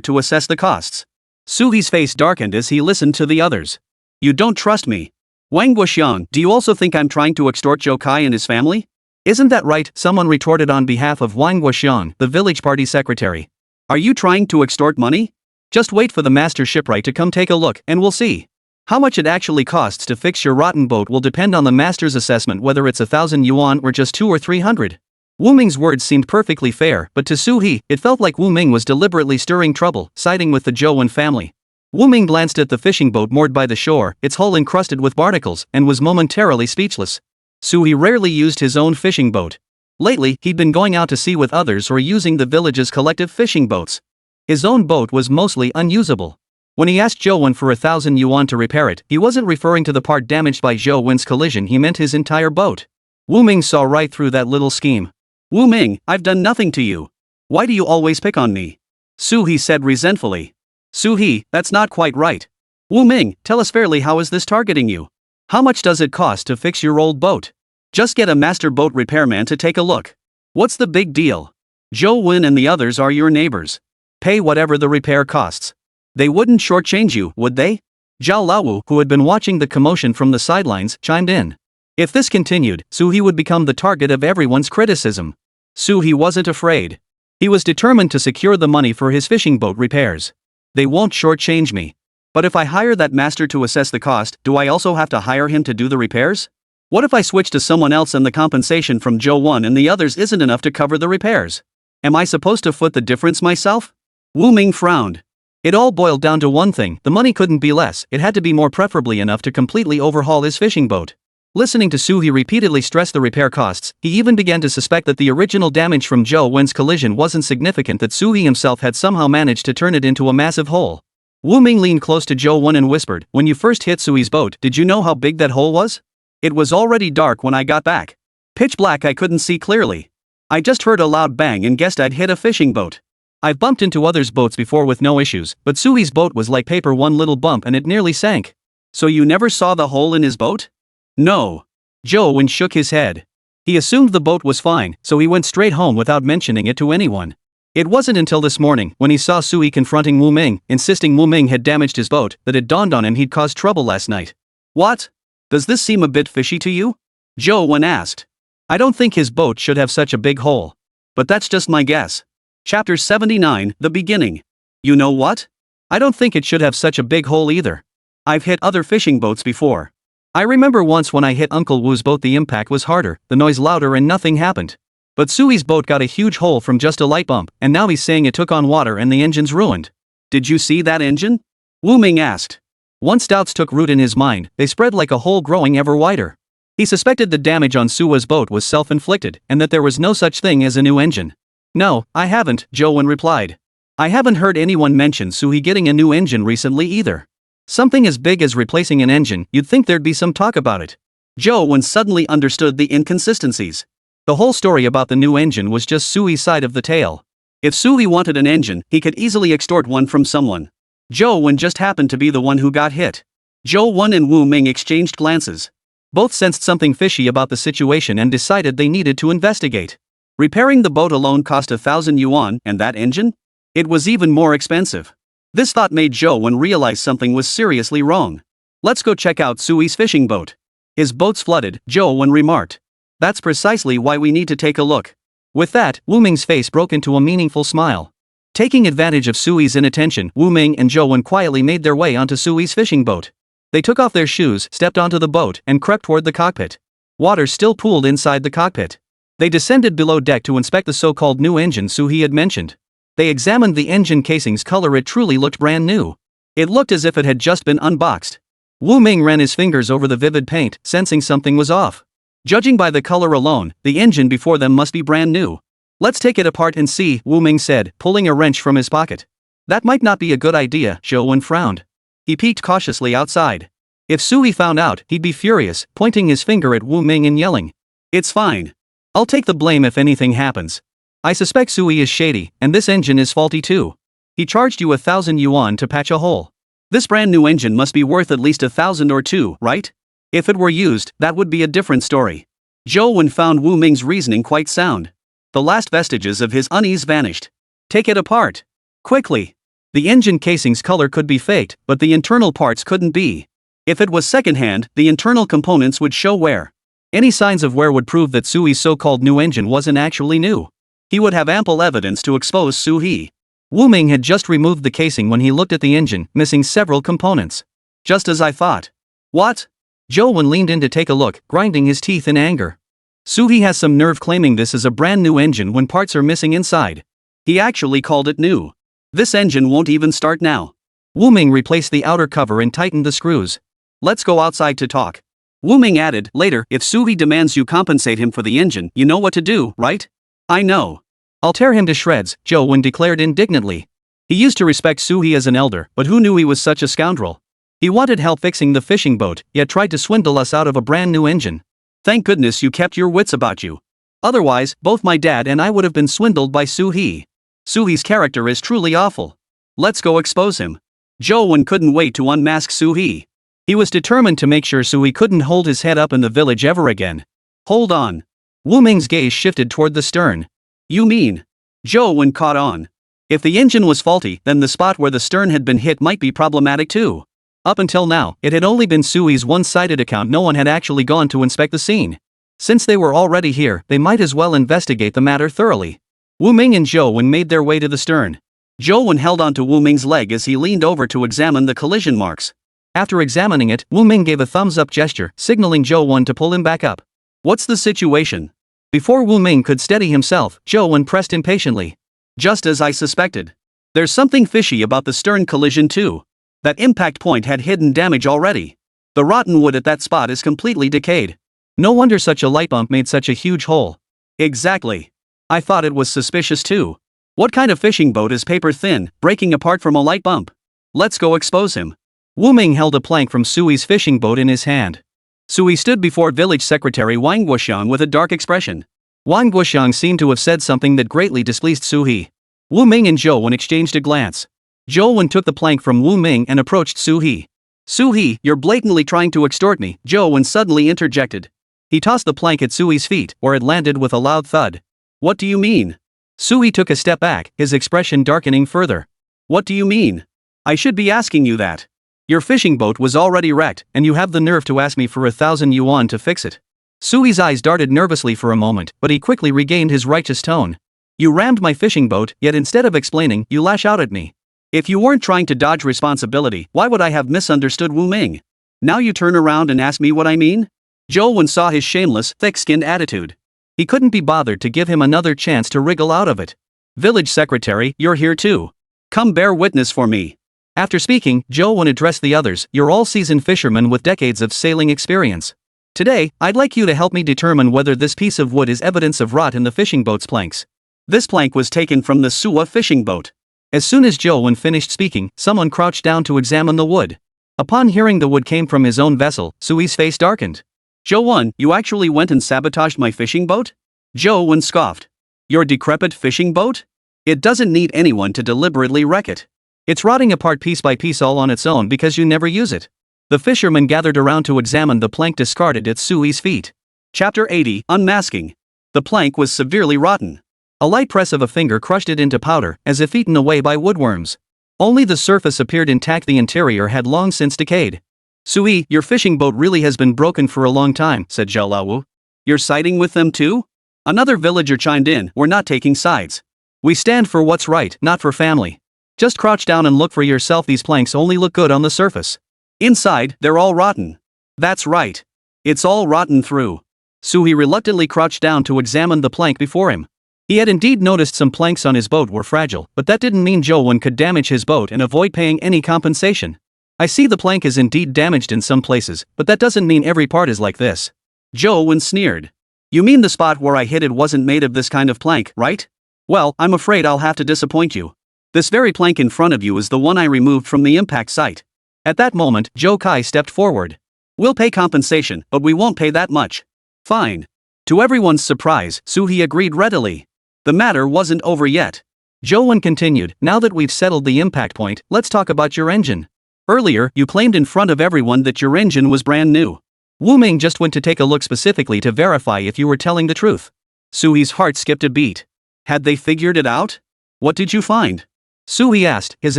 to assess the costs." Suhi's face darkened as he listened to the others. "You don't trust me. Wang Guoxiang, do you also think I'm trying to extort Zhou Kai and his family?" "Isn't that right?" someone retorted on behalf of Wang Guoxiang, the village party secretary. "Are you trying to extort money? Just wait for the master shipwright to come take a look and we'll see. How much it actually costs to fix your rotten boat will depend on the master's assessment whether it's 1,000 yuan or just 200 or 300. Wu Ming's words seemed perfectly fair, but to Suhi, it felt like Wu Ming was deliberately stirring trouble, siding with the Zhou Wen family. Wu Ming glanced at the fishing boat moored by the shore, its hull encrusted with barnacles, and was momentarily speechless. Suhi rarely used his own fishing boat. Lately, he'd been going out to sea with others or using the village's collective fishing boats. His own boat was mostly unusable. When he asked Zhou Wen for 1,000 yuan to repair it, he wasn't referring to the part damaged by Zhou Wen's collision, he meant his entire boat. Wu Ming saw right through that little scheme. "Wu Ming, I've done nothing to you. Why do you always pick on me?" Suhi said resentfully. "Suhi, that's not quite right. Wu Ming, tell us fairly, how is this targeting you? How much does it cost to fix your old boat? Just get a master boat repairman to take a look. What's the big deal? Zhou Wen and the others are your neighbors. Pay whatever the repair costs. They wouldn't shortchange you, would they?" Zhao Laowu, who had been watching the commotion from the sidelines, chimed in. If this continued, Suhi would become the target of everyone's criticism. Suhi wasn't afraid. He was determined to secure the money for his fishing boat repairs. "They won't shortchange me. But if I hire that master to assess the cost, do I also have to hire him to do the repairs? What if I switch to someone else and the compensation from Zhou Wen and the others isn't enough to cover the repairs? Am I supposed to foot the difference myself?" Wu Ming frowned. It all boiled down to one thing: the money couldn't be less, it had to be more, preferably enough to completely overhaul his fishing boat. Listening to Suhi repeatedly stress the repair costs, he even began to suspect that the original damage from Zhou Wen's collision wasn't significant, that Suhi himself had somehow managed to turn it into a massive hole. Wu Ming leaned close to Zhou Wen and whispered, "When you first hit Suhi's boat, did you know how big that hole was? It was already dark when I got back. Pitch black, I couldn't see clearly. I just heard a loud bang and guessed I'd hit a fishing boat. I've bumped into others' boats before with no issues, but Suhi's boat was like paper, one little bump and it nearly sank." "So you never saw the hole in his boat?" "No." Zhou Wen shook his head. He assumed the boat was fine, so he went straight home without mentioning it to anyone. It wasn't until this morning, when he saw Suhi confronting Wu Ming, insisting Wu Ming had damaged his boat, that it dawned on him he'd caused trouble last night. "What? Does this seem a bit fishy to you?" Zhou Wen asked. "I don't think his boat should have such a big hole. But that's just my guess." Chapter 79, The Beginning. "You know what? I don't think it should have such a big hole either. I've hit other fishing boats before. I remember once when I hit Uncle Wu's boat, the impact was harder, the noise louder, and nothing happened. But Suhi's boat got a huge hole from just a light bump, and now he's saying it took on water and the engine's ruined." "Did you see that engine?" Wu Ming asked. Once doubts took root in his mind, they spread like a hole growing ever wider. He suspected the damage on Suhi's boat was self-inflicted, and that there was no such thing as a new engine. "No, I haven't," Zhou Wen replied. "I haven't heard anyone mention Suhi getting a new engine recently either. Something as big as replacing an engine, you'd think there'd be some talk about it." Zhou Wen suddenly understood the inconsistencies. The whole story about the new engine was just Suhi's side of the tale. If Suhi wanted an engine, he could easily extort one from someone. Zhou Wen just happened to be the one who got hit. Zhou Wen and Wu Ming exchanged glances. Both sensed something fishy about the situation and decided they needed to investigate. Repairing the boat alone cost 1,000 yuan, and that engine? It was even more expensive. This thought made Zhou Wen realize something was seriously wrong. "Let's go check out Suhi's fishing boat. His boat's flooded," Zhou Wen remarked. "That's precisely why we need to take a look." With that, Wu Ming's face broke into a meaningful smile. Taking advantage of Sui's inattention, Wu Ming and Zhou Wen quietly made their way onto Sui's fishing boat. They took off their shoes, stepped onto the boat, and crept toward the cockpit. Water still pooled inside the cockpit. They descended below deck to inspect the so-called new engine Sui had mentioned. They examined the engine casing's color. It truly looked brand new. It looked as if it had just been unboxed. Wu Ming ran his fingers over the vivid paint, sensing something was off. Judging by the color alone, the engine before them must be brand new. Let's take it apart and see, Wu Ming said, pulling a wrench from his pocket. That might not be a good idea, Zhou Wen frowned. He peeked cautiously outside. If Sui found out, he'd be furious, pointing his finger at Wu Ming and yelling. It's fine. I'll take the blame if anything happens. I suspect Sui is shady, and this engine is faulty too. He charged you 1,000 yuan to patch a hole. This brand new engine must be worth at least 1,000 or two, right? If it were used, that would be a different story. Zhou Wen found Wu Ming's reasoning quite sound. The last vestiges of his unease vanished. Take it apart. Quickly. The engine casing's color could be faked, but the internal parts couldn't be. If it was secondhand, the internal components would show wear. Any signs of wear would prove that Sui's so-called new engine wasn't actually new. He would have ample evidence to expose Sui. Wu Ming had just removed the casing when he looked at the engine, missing several components. Just as I thought. What? Zhou Wen leaned in to take a look, grinding his teeth in anger. Sui has some nerve claiming this is a brand new engine when parts are missing inside. He actually called it new. This engine won't even start now. Wu Ming replaced the outer cover and tightened the screws. Let's go outside to talk. Wu Ming added, later, if Sui demands you compensate him for the engine, you know what to do, right? I know. I'll tear him to shreds, Zhou Wen declared indignantly. He used to respect Sui as an elder, but who knew he was such a scoundrel? He wanted help fixing the fishing boat, yet tried to swindle us out of a brand new engine. Thank goodness you kept your wits about you. Otherwise, both my dad and I would have been swindled by Sui. Sui's character is truly awful. Let's go expose him. Zhou Wen couldn't wait to unmask Sui. He was determined to make sure Sui couldn't hold his head up in the village ever again. Hold on. Wu Ming's gaze shifted toward the stern. You mean? Zhou Wen caught on. If the engine was faulty, then the spot where the stern had been hit might be problematic too. Up until now, it had only been Sui's one-sided account. No one had actually gone to inspect the scene. Since they were already here, they might as well investigate the matter thoroughly. Wu Ming and Zhou Wen made their way to the stern. Zhou Wen held onto Wu Ming's leg as he leaned over to examine the collision marks. After examining it, Wu Ming gave a thumbs-up gesture, signaling Zhou Wen to pull him back up. What's the situation? Before Wu Ming could steady himself, Zhou Wen pressed impatiently. Just as I suspected. There's something fishy about the stern collision too. That impact point had hidden damage already. The rotten wood at that spot is completely decayed. No wonder such a light bump made such a huge hole. Exactly. I thought it was suspicious too. What kind of fishing boat is paper thin, breaking apart from a light bump? Let's go expose him. Wu Ming held a plank from Sui's fishing boat in his hand. Sui stood before village secretary Wang Guoxiang with a dark expression. Wang Guoxiang seemed to have said something that greatly displeased Sui. Wu Ming and Zhou Wen exchanged a glance. Zhou Wen took the plank from Wu Ming and approached Sui. Sui, you're blatantly trying to extort me, Zhou Wen suddenly interjected. He tossed the plank at Sui's feet, where it landed with a loud thud. What do you mean? Sui took a step back, his expression darkening further. What do you mean? I should be asking you that. Your fishing boat was already wrecked, and you have the nerve to ask me for 1,000 yuan to fix it. Sui's eyes darted nervously for a moment, but he quickly regained his righteous tone. You rammed my fishing boat, yet instead of explaining, you lash out at me. If you weren't trying to dodge responsibility, why would I have misunderstood Wu Ming? Now you turn around and ask me what I mean? Zhou Wen saw his shameless, thick-skinned attitude. He couldn't be bothered to give him another chance to wriggle out of it. Village secretary, you're here too. Come bear witness for me. After speaking, Zhou Wen addressed the others. You're all seasoned fishermen with decades of sailing experience. Today, I'd like you to help me determine whether this piece of wood is evidence of rot in the fishing boat's planks. This plank was taken from the Suwa fishing boat. As soon as Zhou Wen finished speaking, someone crouched down to examine the wood. Upon hearing the wood came from his own vessel, Sui's face darkened. Zhou Wen, you actually went and sabotaged my fishing boat? Zhou Wen scoffed. Your decrepit fishing boat? It doesn't need anyone to deliberately wreck it. It's rotting apart piece by piece all on its own because you never use it. The fishermen gathered around to examine the plank discarded at Sui's feet. Chapter 80, Unmasking. The plank was severely rotten. A light press of a finger crushed it into powder, as if eaten away by woodworms. Only the surface appeared intact, the interior had long since decayed. Sui, your fishing boat really has been broken for a long time, said Zhao Laowu. You're siding with them too? Another villager chimed in, "We're not taking sides. We stand for what's right, not for family. Just crouch down and look for yourself, these planks only look good on the surface. Inside, they're all rotten." "That's right. It's all rotten through." Suhi reluctantly crouched down to examine the plank before him. He had indeed noticed some planks on his boat were fragile, but that didn't mean Zhou could damage his boat and avoid paying any compensation. "I see the plank is indeed damaged in some places, but that doesn't mean every part is like this." Zhou sneered. "You mean the spot where I hit it wasn't made of this kind of plank, right? Well, I'm afraid I'll have to disappoint you. This very plank in front of you is the one I removed from the impact site." At that moment, Zhou Kai stepped forward. "We'll pay compensation, but we won't pay that much." "Fine." To everyone's surprise, Suhi agreed readily. The matter wasn't over yet. Zhou continued, "Now that we've settled the impact point, let's talk about your engine. Earlier, you claimed in front of everyone that your engine was brand new. Ming just went to take a look specifically to verify if you were telling the truth." Suhi's heart skipped a beat. Had they figured it out? "What did you find?" Suhi asked, his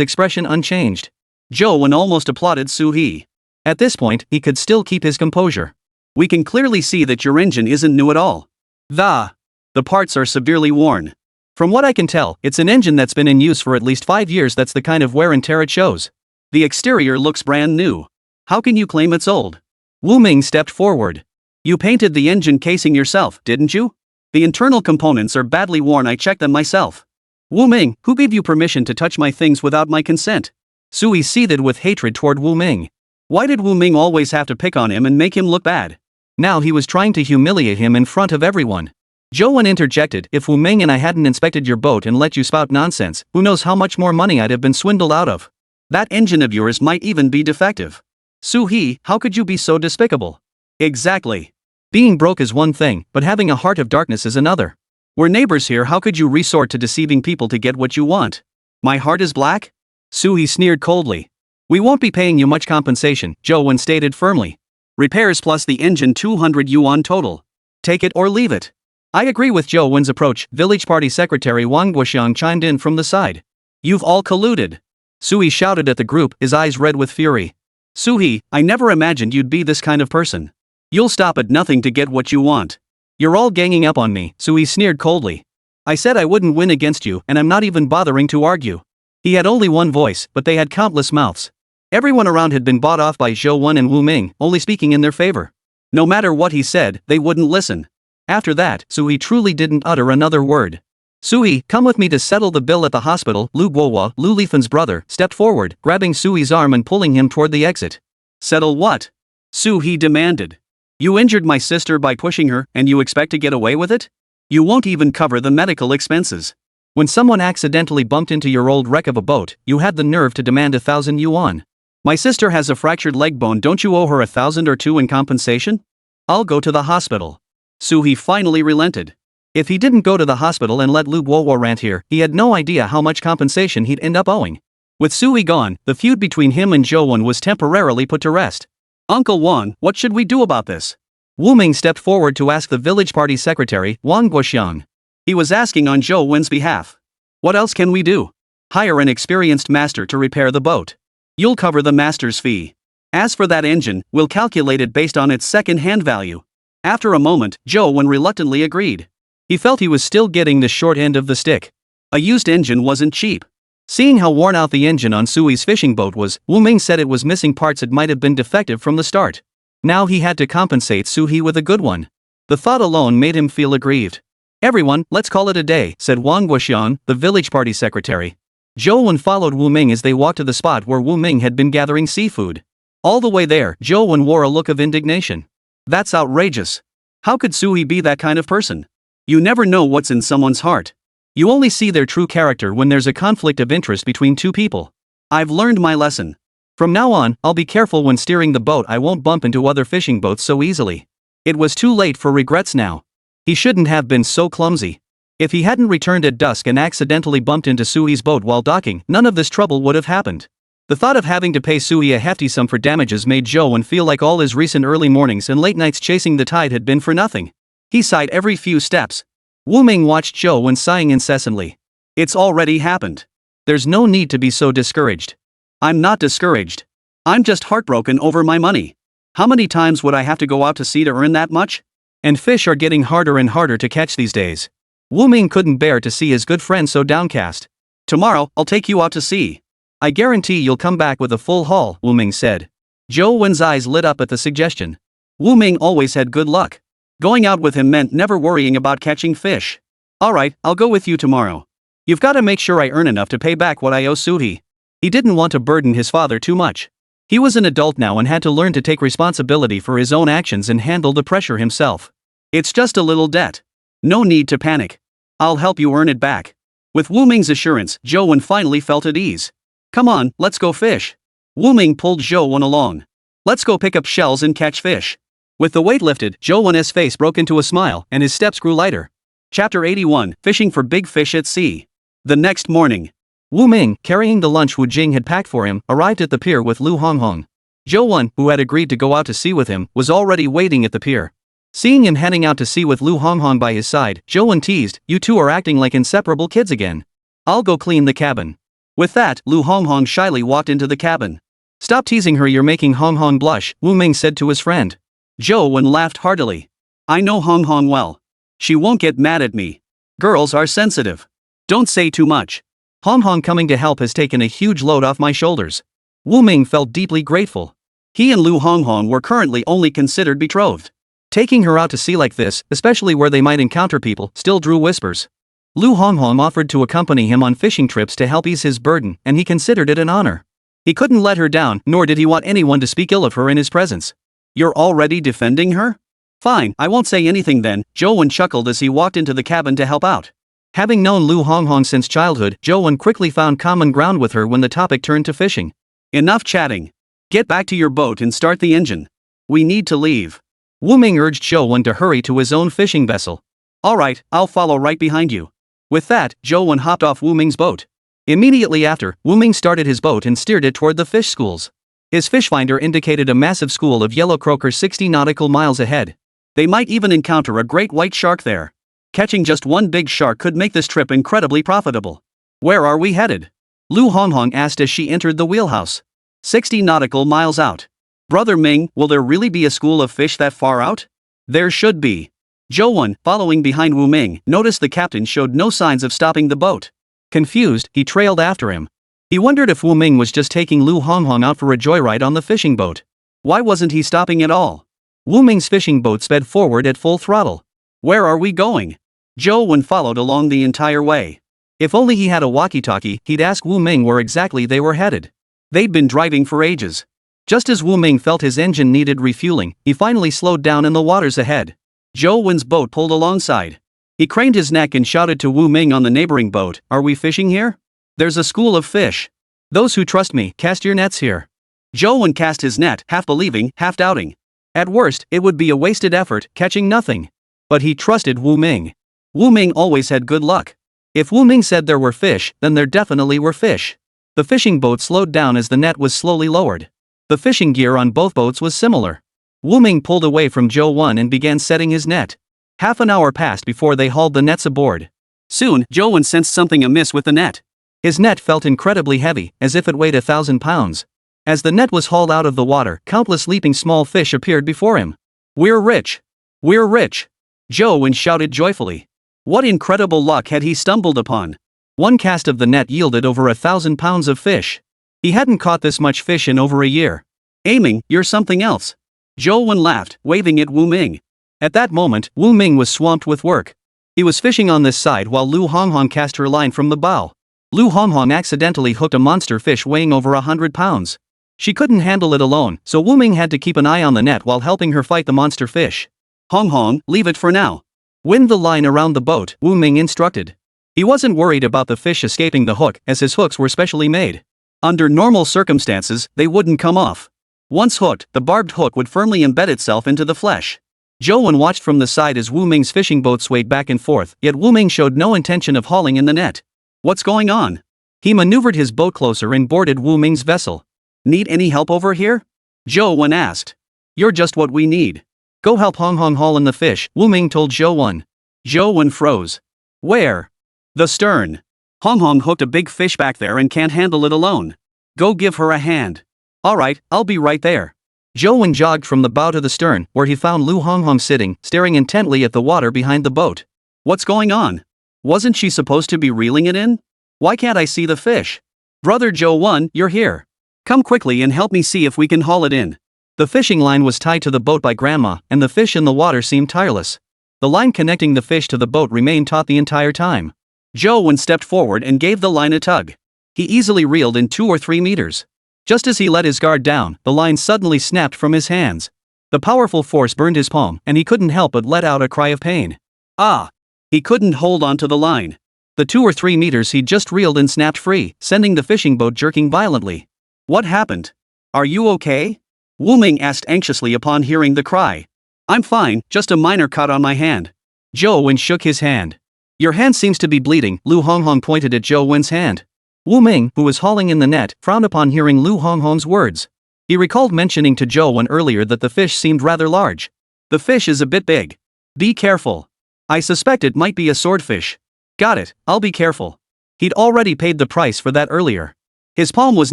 expression unchanged. Zhou almost applauded Suhi. At this point, he could still keep his composure. "We can clearly see that your engine isn't new at all. The parts are severely worn. From what I can tell, it's an engine that's been in use for at least 5 years. That's the kind of wear and tear it shows. The exterior looks brand new. How can you claim it's old?" Ming stepped forward. "You painted the engine casing yourself, didn't you? The internal components are badly worn, I checked them myself." Ming, who gave you permission to touch my things without my consent?" Suhi seethed with hatred toward Ming. Why did Ming always have to pick on him and make him look bad? Now he was trying to humiliate him in front of everyone. Zhou interjected, "If Ming and I hadn't inspected your boat and let you spout nonsense, who knows how much more money I'd have been swindled out of. That engine of yours might even be defective." "Suhi, how could you be so despicable?" "Exactly. Being broke is one thing, but having a heart of darkness is another. We're neighbors here, how could you resort to deceiving people to get what you want? My heart is black?" Suhi sneered coldly. "We won't be paying you much compensation," Zhou stated firmly. "Repairs plus the engine 200 yuan total. Take it or leave it." "I agree with Zhou's approach," Village Party Secretary Wang Guoxiang chimed in from the side. "You've all colluded." Suhi shouted at the group, his eyes red with fury. "Suhi, I never imagined you'd be this kind of person. You'll stop at nothing to get what you want. You're all ganging up on me," Suhi sneered coldly. "I said I wouldn't win against you, and I'm not even bothering to argue." He had only one voice, but they had countless mouths. Everyone around had been bought off by Zhou and Ming, only speaking in their favor. No matter what he said, they wouldn't listen. After that, Suhi truly didn't utter another word. "Suhi, come with me to settle the bill at the hospital." Lu Guohua, Lu Lifan's brother, stepped forward, grabbing Suhi's arm and pulling him toward the exit. "Settle what?" Suhi demanded. "You injured my sister by pushing her, and you expect to get away with it? You won't even cover the medical expenses. When someone accidentally bumped into your old wreck of a boat, you had the nerve to demand 1,000 yuan. My sister has a fractured leg bone, don't you owe her 1,000 or 2 in compensation? I'll go to the hospital." Suhi finally relented. If he didn't go to the hospital and let Lu Guohua rant here, he had no idea how much compensation he'd end up owing. With Suhi gone, the feud between him and Zhou was temporarily put to rest. "Uncle Wang, what should we do about this?" Ming stepped forward to ask the village party secretary, Wang Guoxiang. He was asking on Zhou's behalf. "What else can we do? Hire an experienced master to repair the boat. You'll cover the master's fee. As for that engine, we'll calculate it based on its second-hand value." After a moment, Zhou reluctantly agreed. He felt he was still getting the short end of the stick. A used engine wasn't cheap. Seeing how worn out the engine on Sui's fishing boat was, Ming said it was missing parts that might have been defective from the start. Now he had to compensate Suhi with a good one. The thought alone made him feel aggrieved. "Everyone, let's call it a day," said Wang Guoxiang, the village party secretary. Zhou followed Ming as they walked to the spot where Ming had been gathering seafood. All the way there, Zhou wore a look of indignation. "That's outrageous. How could Suhi be that kind of person? You never know what's in someone's heart. You only see their true character when there's a conflict of interest between two people. I've learned my lesson. From now on, I'll be careful when steering the boat. I won't bump into other fishing boats so easily." It was too late for regrets now. He shouldn't have been so clumsy. If he hadn't returned at dusk and accidentally bumped into Sui's boat while docking, none of this trouble would have happened. The thought of having to pay Sui a hefty sum for damages made Zhou feel like all his recent early mornings and late nights chasing the tide had been for nothing. He sighed every few steps. Ming watched Zhou sighing incessantly. "It's already happened. There's no need to be so discouraged." "I'm not discouraged. I'm just heartbroken over my money. How many times would I have to go out to sea to earn that much? And fish are getting harder and harder to catch these days. Wu Ming couldn't bear to see his good friend so downcast. Tomorrow, I'll take you out to sea. I guarantee you'll come back with a full haul, Wu Ming said. Zhou Wen's eyes lit up at the suggestion. Wu Ming always had good luck. Going out with him meant never worrying about catching fish. Alright, I'll go with you tomorrow. You've got to make sure I earn enough to pay back what I owe Suhi. He didn't want to burden his father too much. He was an adult now and had to learn to take responsibility for his own actions and handle the pressure himself. It's just a little debt. No need to panic. I'll help you earn it back. With Wu Ming's assurance, Zhou Wen finally felt at ease. Come on, let's go fish. Wu Ming pulled Zhou Wen along. Let's go pick up shells and catch fish. With the weight lifted, Zhou Wen's face broke into a smile and his steps grew lighter. Chapter 81, Fishing for Big Fish at Sea. The next morning, Wu Ming, carrying the lunch Wu Jing had packed for him, arrived at the pier with Lu Honghong. Zhou Wen, who had agreed to go out to sea with him, was already waiting at the pier. Seeing him heading out to sea with Lu Honghong by his side, Zhou Wen teased, "You two are acting like inseparable kids again. I'll go clean the cabin." With that, Lu Honghong shyly walked into the cabin. "Stop teasing her, you're making Honghong blush," Wu Ming said to his friend. Zhou Wen laughed heartily. "I know Honghong well. She won't get mad at me. Girls are sensitive. Don't say too much. Honghong coming to help has taken a huge load off my shoulders." Wu Ming felt deeply grateful. He and Lu Honghong were currently only considered betrothed. Taking her out to sea like this, especially where they might encounter people, still drew whispers. Lu Honghong offered to accompany him on fishing trips to help ease his burden, and he considered it an honor. He couldn't let her down, nor did he want anyone to speak ill of her in his presence. "You're already defending her? Fine, I won't say anything then," Zhou Wen chuckled as he walked into the cabin to help out. Having known Lu Honghong since childhood, Zhou Wen quickly found common ground with her when the topic turned to fishing. "Enough chatting. Get back to your boat and start the engine. We need to leave." Wu Ming urged Zhou Wen to hurry to his own fishing vessel. "Alright, I'll follow right behind you." With that, Zhou Wen hopped off Wu Ming's boat. Immediately after, Wu Ming started his boat and steered it toward the fish schools. His fish finder indicated a massive school of yellow croaker 60 nautical miles ahead. They might even encounter a great white shark there. Catching just one big shark could make this trip incredibly profitable. "Where are we headed?" Lu Honghong asked as she entered the wheelhouse. 60 nautical miles out. "Brother Ming, will there really be a school of fish that far out?" "There should be." Zhou Wen, following behind Wu Ming, noticed the captain showed no signs of stopping the boat. Confused, he trailed after him. He wondered if Wu Ming was just taking Lu Honghong out for a joyride on the fishing boat. Why wasn't he stopping at all? Wu Ming's fishing boat sped forward at full throttle. "Where are we going?" Zhou Wen followed along the entire way. If only he had a walkie-talkie, he'd ask Wu Ming where exactly they were headed. They'd been driving for ages. Just as Wu Ming felt his engine needed refueling, he finally slowed down in the waters ahead. Zhou Wen's boat pulled alongside. He craned his neck and shouted to Wu Ming on the neighboring boat, "Are we fishing here? There's a school of fish. Those who trust me, cast your nets here." Zhou Wen cast his net, half believing, half doubting. At worst, it would be a wasted effort, catching nothing. But he trusted Wu Ming. Wu Ming always had good luck. If Wu Ming said there were fish, then there definitely were fish. The fishing boat slowed down as the net was slowly lowered. The fishing gear on both boats was similar. Wu Ming pulled away from Zhou Wen and began setting his net. Half an hour passed before they hauled the nets aboard. Soon, Zhou Wen sensed something amiss with the net. His net felt incredibly heavy, as if it weighed 1,000 pounds. As the net was hauled out of the water, countless leaping small fish appeared before him. "We're rich! We're rich!" Zhou Wen shouted joyfully. What incredible luck had he stumbled upon? One cast of the net yielded over 1,000 pounds of fish. He hadn't caught this much fish in over a year. "Aiming, you're something else." Zhou Wen laughed, waving at Wu Ming. At that moment, Wu Ming was swamped with work. He was fishing on this side while Lu Honghong cast her line from the bow. Lu Honghong accidentally hooked a monster fish weighing over 100 pounds. She couldn't handle it alone, so Wu Ming had to keep an eye on the net while helping her fight the monster fish. "Honghong, leave it for now. Wind the line around the boat," Wu Ming instructed. He wasn't worried about the fish escaping the hook, as his hooks were specially made. Under normal circumstances, they wouldn't come off. Once hooked, the barbed hook would firmly embed itself into the flesh. Zhou Wen watched from the side as Wu Ming's fishing boat swayed back and forth, yet Wu Ming showed no intention of hauling in the net. What's going on? He maneuvered his boat closer and boarded Wu Ming's vessel. "Need any help over here?" Zhou Wen asked. "You're just what we need. Go help Honghong haul in the fish," Wu Ming told Zhou Wen. Zhou Wen froze. "Where?" "The stern. Honghong hooked a big fish back there and can't handle it alone. Go give her a hand." "Alright, I'll be right there." Zhou Wen jogged from the bow to the stern, where he found Lu Honghong sitting, staring intently at the water behind the boat. What's going on? Wasn't she supposed to be reeling it in? Why can't I see the fish? Brother Zhou Wen, you're here. Come quickly and help me see if we can haul it in. The fishing line was tied to the boat by Grandma, and the fish in the water seemed tireless. The line connecting the fish to the boat remained taut the entire time. Zhou Wen stepped forward and gave the line a tug. He easily reeled in 2 or 3 meters. Just as he let his guard down, the line suddenly snapped from his hands. The powerful force burned his palm, and he couldn't help but let out a cry of pain. Ah! He couldn't hold on to the line. The 2 or 3 meters he'd just reeled in snapped free, sending the fishing boat jerking violently. What happened? Are you okay? Wu Ming asked anxiously upon hearing the cry. I'm fine, just a minor cut on my hand. Zhou Wen shook his hand. Your hand seems to be bleeding. Lu Honghong pointed at Zhou Wen's hand. Wu Ming, who was hauling in the net, frowned upon hearing Lu Honghong's words. He recalled mentioning to Zhou Wen earlier that the fish seemed rather large. The fish is a bit big. Be careful. I suspect it might be a swordfish. Got it, I'll be careful. He'd already paid the price for that earlier. His palm was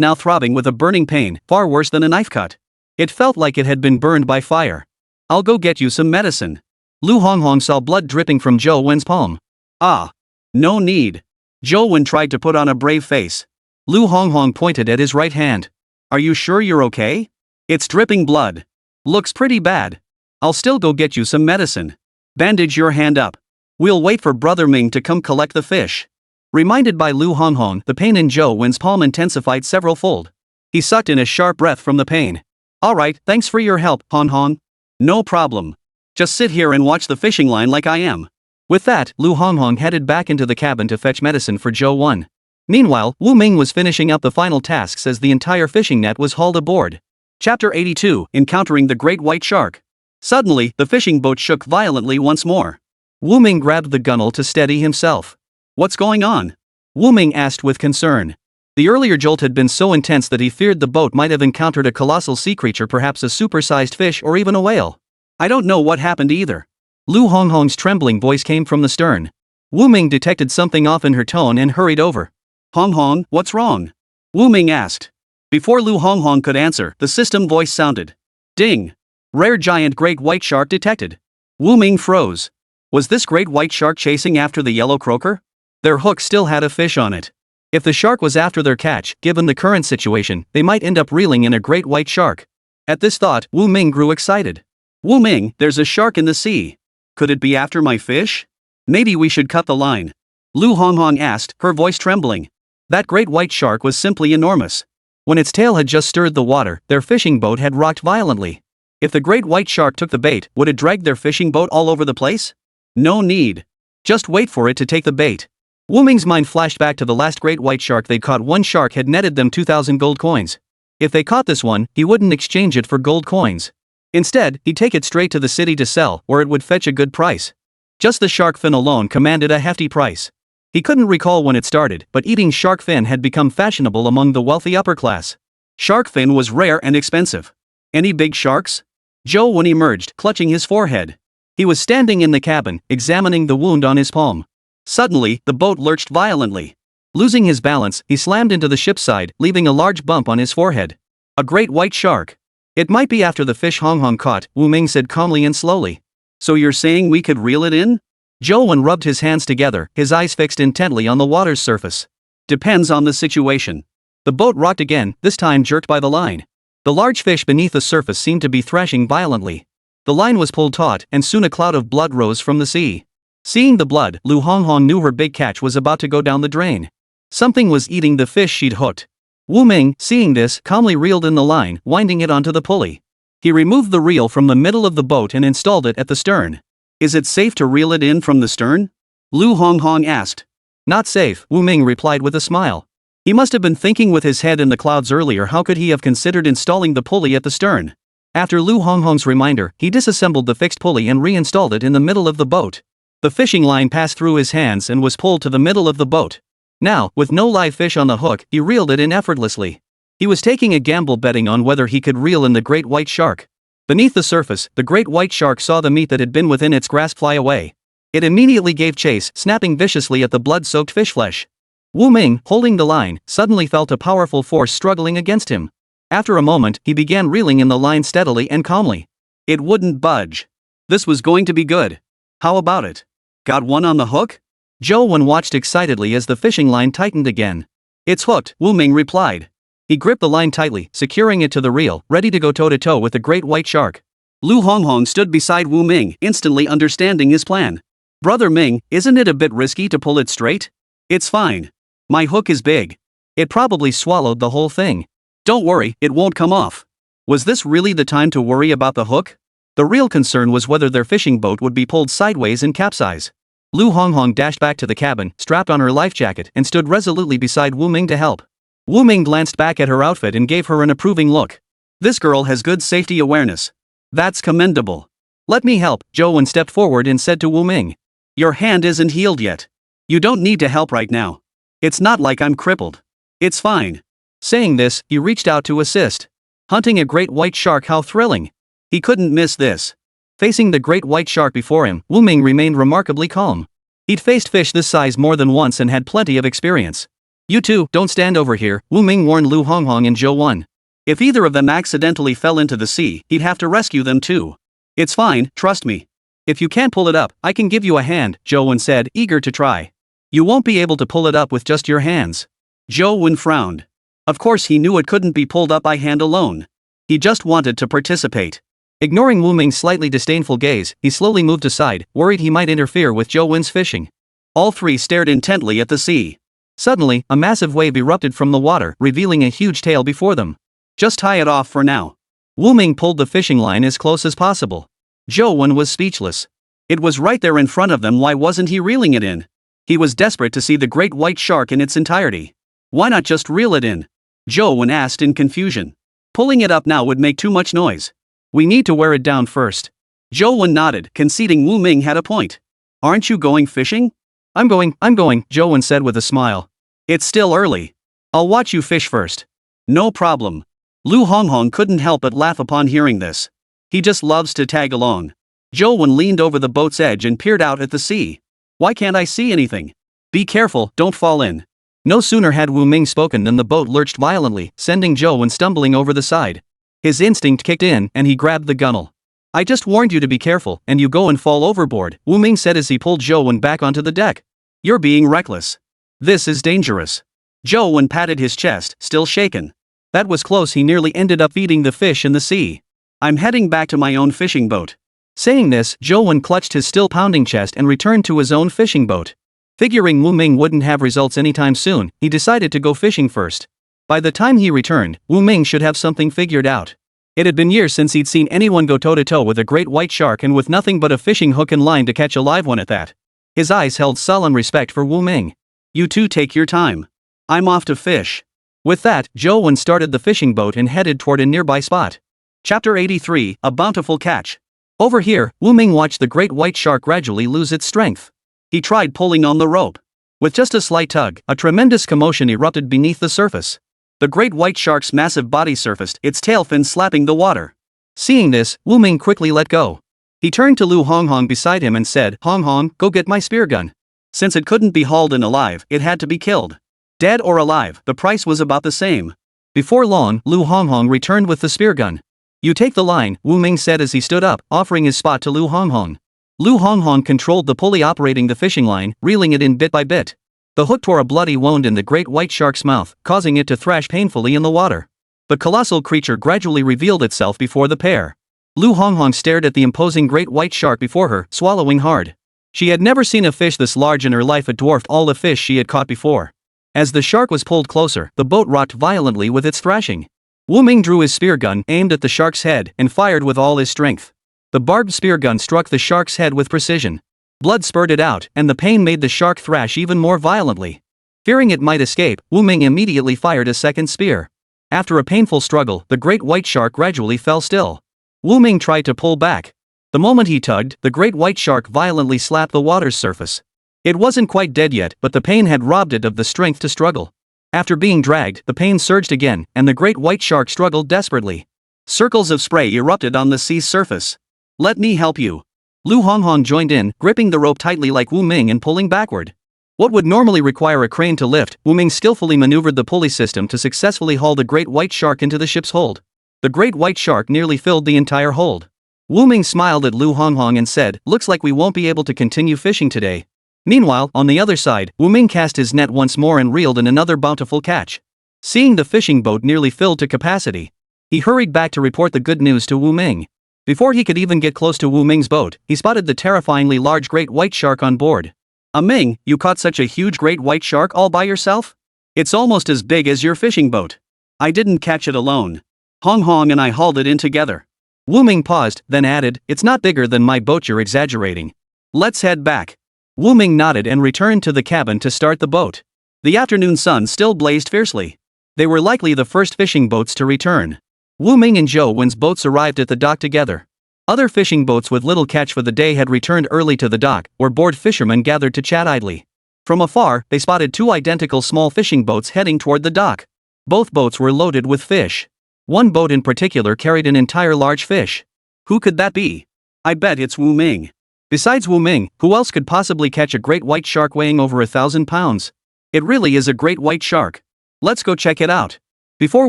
now throbbing with a burning pain, far worse than a knife cut. It felt like it had been burned by fire. I'll go get you some medicine. Lu Honghong saw blood dripping from Zhou Wen's palm. Ah. No need. Zhou Wen tried to put on a brave face. Lu Honghong pointed at his right hand. Are you sure you're okay? It's dripping blood. Looks pretty bad. I'll still go get you some medicine. Bandage your hand up. We'll wait for Brother Ming to come collect the fish. Reminded by Lu Honghong, the pain in Zhou Wen's palm intensified several-fold. He sucked in a sharp breath from the pain. Alright, thanks for your help, Honghong. No problem. Just sit here and watch the fishing line like I am. With that, Lu Honghong headed back into the cabin to fetch medicine for Zhou Wen. Meanwhile, Wu Ming was finishing up the final tasks as the entire fishing net was hauled aboard. Chapter 82, Encountering the Great White Shark. Suddenly, the fishing boat shook violently once more. Wu Ming grabbed the gunwale to steady himself. What's going on? Wu Ming asked with concern. The earlier jolt had been so intense that he feared the boat might have encountered a colossal sea creature, perhaps a super-sized fish or even a whale. I don't know what happened either. Lu Honghong's trembling voice came from the stern. Wu Ming detected something off in her tone and hurried over. Honghong, what's wrong? Wu Ming asked. Before Lu Honghong could answer, the system voice sounded. Ding! Rare giant great white shark detected. Wu Ming froze. Was this great white shark chasing after the yellow croaker? Their hook still had a fish on it. If the shark was after their catch, given the current situation, they might end up reeling in a great white shark. At this thought, Wu Ming grew excited. Wu Ming, there's a shark in the sea. Could it be after my fish? Maybe we should cut the line. Lu Honghong asked, her voice trembling. That great white shark was simply enormous. When its tail had just stirred the water, their fishing boat had rocked violently. If the great white shark took the bait, would it drag their fishing boat all over the place? No need. Just wait for it to take the bait. Wu Ming's mind flashed back to the last great white shark they'd caught. One shark had netted them 2,000 gold coins. If they caught this one, he wouldn't exchange it for gold coins. Instead, he'd take it straight to the city to sell, where it would fetch a good price. Just the shark fin alone commanded a hefty price. He couldn't recall when it started, but eating shark fin had become fashionable among the wealthy upper class. Shark fin was rare and expensive. Any big sharks? Zhou Wen emerged, clutching his forehead. He was standing in the cabin, examining the wound on his palm. Suddenly, the boat lurched violently. Losing his balance, he slammed into the ship's side, leaving a large bump on his forehead. A great white shark. It might be after the fish Honghong caught, Wu Ming said calmly and slowly. So you're saying we could reel it in? Zhou Wen rubbed his hands together, his eyes fixed intently on the water's surface. Depends on the situation. The boat rocked again, this time jerked by the line. The large fish beneath the surface seemed to be thrashing violently. The line was pulled taut, and soon a cloud of blood rose from the sea. Seeing the blood, Lu Honghong knew her big catch was about to go down the drain. Something was eating the fish she'd hooked. Wu Ming, seeing this, calmly reeled in the line, winding it onto the pulley. He removed the reel from the middle of the boat and installed it at the stern. Is it safe to reel it in from the stern? Lu Honghong asked. Not safe, Wu Ming replied with a smile. He must have been thinking with his head in the clouds earlier. How could he have considered installing the pulley at the stern? After Lu Honghong's reminder, he disassembled the fixed pulley and reinstalled it in the middle of the boat. The fishing line passed through his hands and was pulled to the middle of the boat. Now, with no live fish on the hook, he reeled it in effortlessly. He was taking a gamble, betting on whether he could reel in the great white shark. Beneath the surface, the great white shark saw the meat that had been within its grasp fly away. It immediately gave chase, snapping viciously at the blood-soaked fish flesh. Wu Ming, holding the line, suddenly felt a powerful force struggling against him. After a moment, he began reeling in the line steadily and calmly. It wouldn't budge. This was going to be good. How about it? Got one on the hook? Zhou Wen watched excitedly as the fishing line tightened again. It's hooked, Wu Ming replied. He gripped the line tightly, securing it to the reel, ready to go toe-to-toe with the great white shark. Lu Honghong stood beside Wu Ming, instantly understanding his plan. Brother Ming, isn't it a bit risky to pull it straight? It's fine. My hook is big. It probably swallowed the whole thing. Don't worry, it won't come off. Was this really the time to worry about the hook? The real concern was whether their fishing boat would be pulled sideways and capsize. Lu Honghong dashed back to the cabin, strapped on her life jacket, and stood resolutely beside Wu Ming to help. Wu Ming glanced back at her outfit and gave her an approving look. This girl has good safety awareness. That's commendable. Let me help, Zhou Wen stepped forward and said to Wu Ming. Your hand isn't healed yet. You don't need to help right now. It's not like I'm crippled. It's fine. Saying this, he reached out to assist. Hunting a great white shark, how thrilling. He couldn't miss this. Facing the great white shark before him, Wu Ming remained remarkably calm. He'd faced fish this size more than once and had plenty of experience. You two, don't stand over here, Wu Ming warned Lu Honghong and Zhou Wen. If either of them accidentally fell into the sea, he'd have to rescue them too. It's fine, trust me. If you can't pull it up, I can give you a hand, Zhou Wen said, eager to try. You won't be able to pull it up with just your hands. Zhou Wen frowned. Of course he knew it couldn't be pulled up by hand alone. He just wanted to participate. Ignoring Wu Ming's slightly disdainful gaze, he slowly moved aside, worried he might interfere with Zhou Wen's fishing. All three stared intently at the sea. Suddenly, a massive wave erupted from the water, revealing a huge tail before them. Just tie it off for now. Wu Ming pulled the fishing line as close as possible. Zhou Wen was speechless. It was right there in front of them, why wasn't he reeling it in? He was desperate to see the great white shark in its entirety. Why not just reel it in? Zhou Wen asked in confusion. Pulling it up now would make too much noise. We need to wear it down first. Zhou Wen nodded, conceding Wu Ming had a point. Aren't you going fishing? I'm going, Zhou Wen said with a smile. It's still early. I'll watch you fish first. No problem. Lu Honghong couldn't help but laugh upon hearing this. He just loves to tag along. Zhou Wen leaned over the boat's edge and peered out at the sea. Why can't I see anything? Be careful, don't fall in. No sooner had Wu Ming spoken than the boat lurched violently, sending Zhou Wen stumbling over the side. His instinct kicked in and he grabbed the gunnel. I just warned you to be careful, and you go and fall overboard, Wu Ming said as he pulled Zhou Wen back onto the deck. You're being reckless. This is dangerous. Zhou Wen patted his chest, still shaken. That was close, he nearly ended up feeding the fish in the sea. I'm heading back to my own fishing boat. Saying this, Zhou Wen clutched his still pounding chest and returned to his own fishing boat. Figuring Wu Ming wouldn't have results anytime soon, he decided to go fishing first. By the time he returned, Wu Ming should have something figured out. It had been years since he'd seen anyone go toe-to-toe with a great white shark, and with nothing but a fishing hook and line to catch a live one at that. His eyes held sullen respect for Wu Ming. You two take your time. I'm off to fish. With that, Zhou Wen started the fishing boat and headed toward a nearby spot. Chapter 83, A Bountiful Catch. Over here, Wu Ming watched the great white shark gradually lose its strength. He tried pulling on the rope. With just a slight tug, a tremendous commotion erupted beneath the surface. The great white shark's massive body surfaced, its tail fin slapping the water. Seeing this, Wu Ming quickly let go. He turned to Lu Honghong beside him and said, Honghong, go get my spear gun. Since it couldn't be hauled in alive, it had to be killed. Dead or alive, the price was about the same. Before long, Lu Honghong returned with the spear gun. You take the line, Wu Ming said as he stood up, offering his spot to Lu Honghong. Lu Honghong controlled the pulley operating the fishing line, reeling it in bit by bit. The hook tore a bloody wound in the great white shark's mouth, causing it to thrash painfully in the water. The colossal creature gradually revealed itself before the pair. Lu Honghong stared at the imposing great white shark before her, swallowing hard. She had never seen a fish this large in her life. It dwarfed all the fish she had caught before. As the shark was pulled closer, the boat rocked violently with its thrashing. Wu Ming drew his spear gun, aimed at the shark's head, and fired with all his strength. The barbed spear gun struck the shark's head with precision. Blood spurted out, and the pain made the shark thrash even more violently. Fearing it might escape, Wu Ming immediately fired a second spear. After a painful struggle, the great white shark gradually fell still. Wu Ming tried to pull back. The moment he tugged, the great white shark violently slapped the water's surface. It wasn't quite dead yet, but the pain had robbed it of the strength to struggle. After being dragged, the pain surged again, and the great white shark struggled desperately. Circles of spray erupted on the sea's surface. Let me help you. Lu Honghong joined in, gripping the rope tightly like Wu Ming and pulling backward. What would normally require a crane to lift, Ming skillfully maneuvered the pulley system to successfully haul the great white shark into the ship's hold. The great white shark nearly filled the entire hold. Ming smiled at Lu Honghong and said, "Looks like we won't be able to continue fishing today." Meanwhile, on the other side, Ming cast his net once more and reeled in another bountiful catch. Seeing the fishing boat nearly filled to capacity, he hurried back to report the good news to Ming. Before he could even get close to Ming's boat, he spotted the terrifyingly large great white shark on board. Ming, you caught such a huge great white shark all by yourself? It's almost as big as your fishing boat." "I didn't catch it alone. Hong Hong and I hauled it in together." Ming paused, then added, "It's not bigger than my boat, you're exaggerating. Let's head back." Ming nodded and returned to the cabin to start the boat. The afternoon sun still blazed fiercely. They were likely the first fishing boats to return. Ming and Zhou Wen's boats arrived at the dock together. Other fishing boats with little catch for the day had returned early to the dock, where bored fishermen gathered to chat idly. From afar, they spotted two identical small fishing boats heading toward the dock. Both boats were loaded with fish. One boat in particular carried an entire large fish. Who could that be? I bet it's Ming. Besides Ming, who else could possibly catch a great white shark weighing over 1,000 pounds? It really is a great white shark. Let's go check it out. Before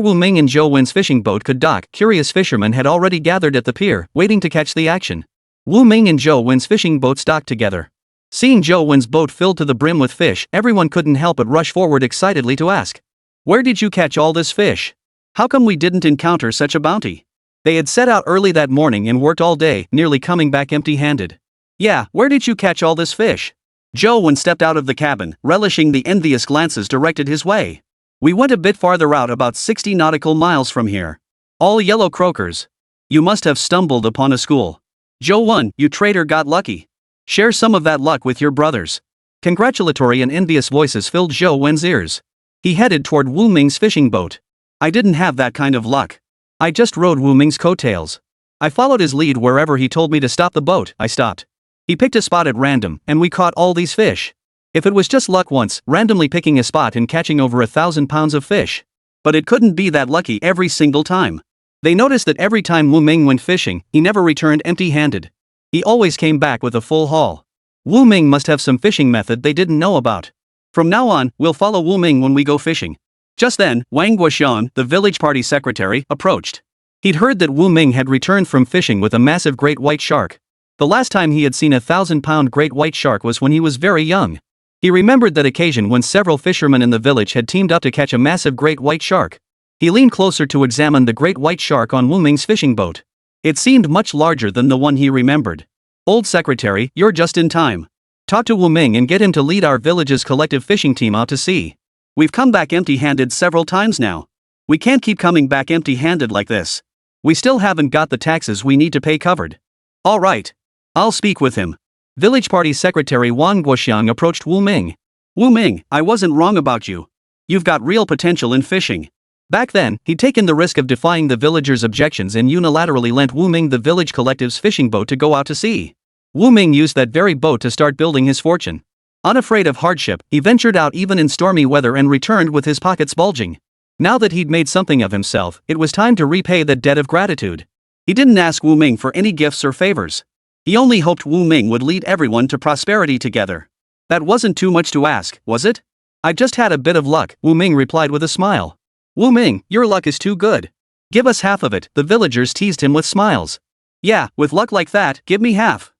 Ming and Zhou Wen's fishing boat could dock, curious fishermen had already gathered at the pier, waiting to catch the action. Ming and Zhou Wen's fishing boats docked together. Seeing Zhou Wen's boat filled to the brim with fish, everyone couldn't help but rush forward excitedly to ask, "Where did you catch all this fish? How come we didn't encounter such a bounty?" They had set out early that morning and worked all day, nearly coming back empty-handed. "Yeah, where did you catch all this fish?" Zhou Wen stepped out of the cabin, relishing the envious glances directed his way. "We went a bit farther out, about 60 nautical miles from here. All yellow croakers. You must have stumbled upon a school. Zhou Wen, you traitor, got lucky. Share some of that luck with your brothers." Congratulatory and envious voices filled Zhou Wen's ears. He headed toward Ming's fishing boat. "I didn't have that kind of luck. I just rode Ming's coattails. I followed his lead wherever he told me to stop the boat, I stopped. He picked a spot at random, and we caught all these fish. If it was just luck once, randomly picking a spot and catching over 1,000 pounds of fish. But it couldn't be that lucky every single time." They noticed that every time Ming went fishing, he never returned empty-handed. He always came back with a full haul. Ming must have some fishing method they didn't know about. "From now on, we'll follow Ming when we go fishing." Just then, Wang Guoxian, the village party secretary, approached. He'd heard that Ming had returned from fishing with a massive great white shark. The last time he had seen a 1,000-pound great white shark was when he was very young. He remembered that occasion when several fishermen in the village had teamed up to catch a massive great white shark. He leaned closer to examine the great white shark on Ming's fishing boat. It seemed much larger than the one he remembered. "Old secretary, you're just in time. Talk to Ming and get him to lead our village's collective fishing team out to sea. We've come back empty-handed several times now. We can't keep coming back empty-handed like this. We still haven't got the taxes we need to pay covered." "All right. I'll speak with him." Village party secretary Wang Guoxiang approached Ming. "Ming, I wasn't wrong about you. You've got real potential in fishing." Back then, he'd taken the risk of defying the villagers' objections and unilaterally lent Ming the village collective's fishing boat to go out to sea. Ming used that very boat to start building his fortune. Unafraid of hardship, he ventured out even in stormy weather and returned with his pockets bulging. Now that he'd made something of himself, it was time to repay that debt of gratitude. He didn't ask Ming for any gifts or favors. He only hoped Ming would lead everyone to prosperity together. That wasn't too much to ask, was it? "I just had a bit of luck," Ming replied with a smile. "Ming, your luck is too good. Give us half of it," the villagers teased him with smiles. "Yeah, with luck like that, give me half."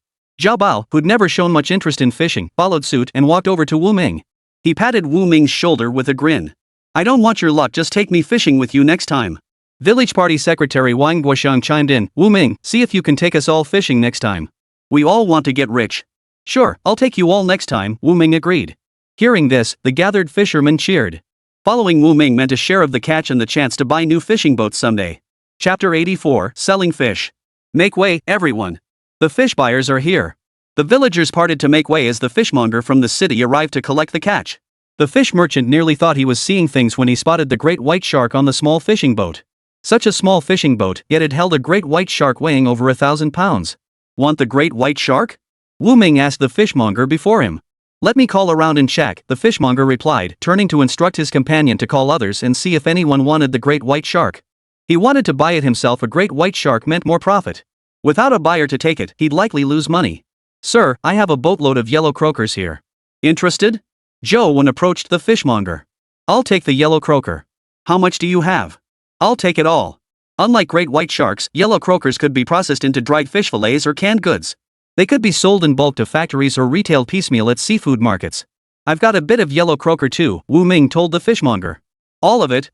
Zhao Bao, who'd never shown much interest in fishing, followed suit and walked over to Ming. He patted Ming's shoulder with a grin. "I don't want your luck, just take me fishing with you next time." Village party secretary Wang Guoxiang chimed in. "Ming, see if you can take us all fishing next time. We all want to get rich." "Sure, I'll take you all next time," Ming agreed. Hearing this, the gathered fishermen cheered. Following Ming meant a share of the catch and the chance to buy new fishing boats someday. Chapter 84, Selling Fish. Make way, everyone. The fish buyers are here. The villagers parted to make way as the fishmonger from the city arrived to collect the catch. The fish merchant nearly thought he was seeing things when he spotted the great white shark on the small fishing boat. Such a small fishing boat, yet it held a great white shark weighing over 1,000 pounds. "Want the great white shark?" Ming asked the fishmonger before him. "Let me call around and check," the fishmonger replied, turning to instruct his companion to call others and see if anyone wanted the great white shark. He wanted to buy it himself. A great white shark meant more profit. Without a buyer to take it, he'd likely lose money. "Sir, I have a boatload of yellow croakers here. Interested?" Zhou Wen approached the fishmonger. I'll take the yellow croaker. How much do you have? I'll take it all. Unlike great white sharks, yellow croakers could be processed into dried fish fillets or canned goods. They could be sold in bulk to factories or retailed piecemeal at seafood markets. I've got a bit of yellow croaker too, Wu Ming told the fishmonger. All of it,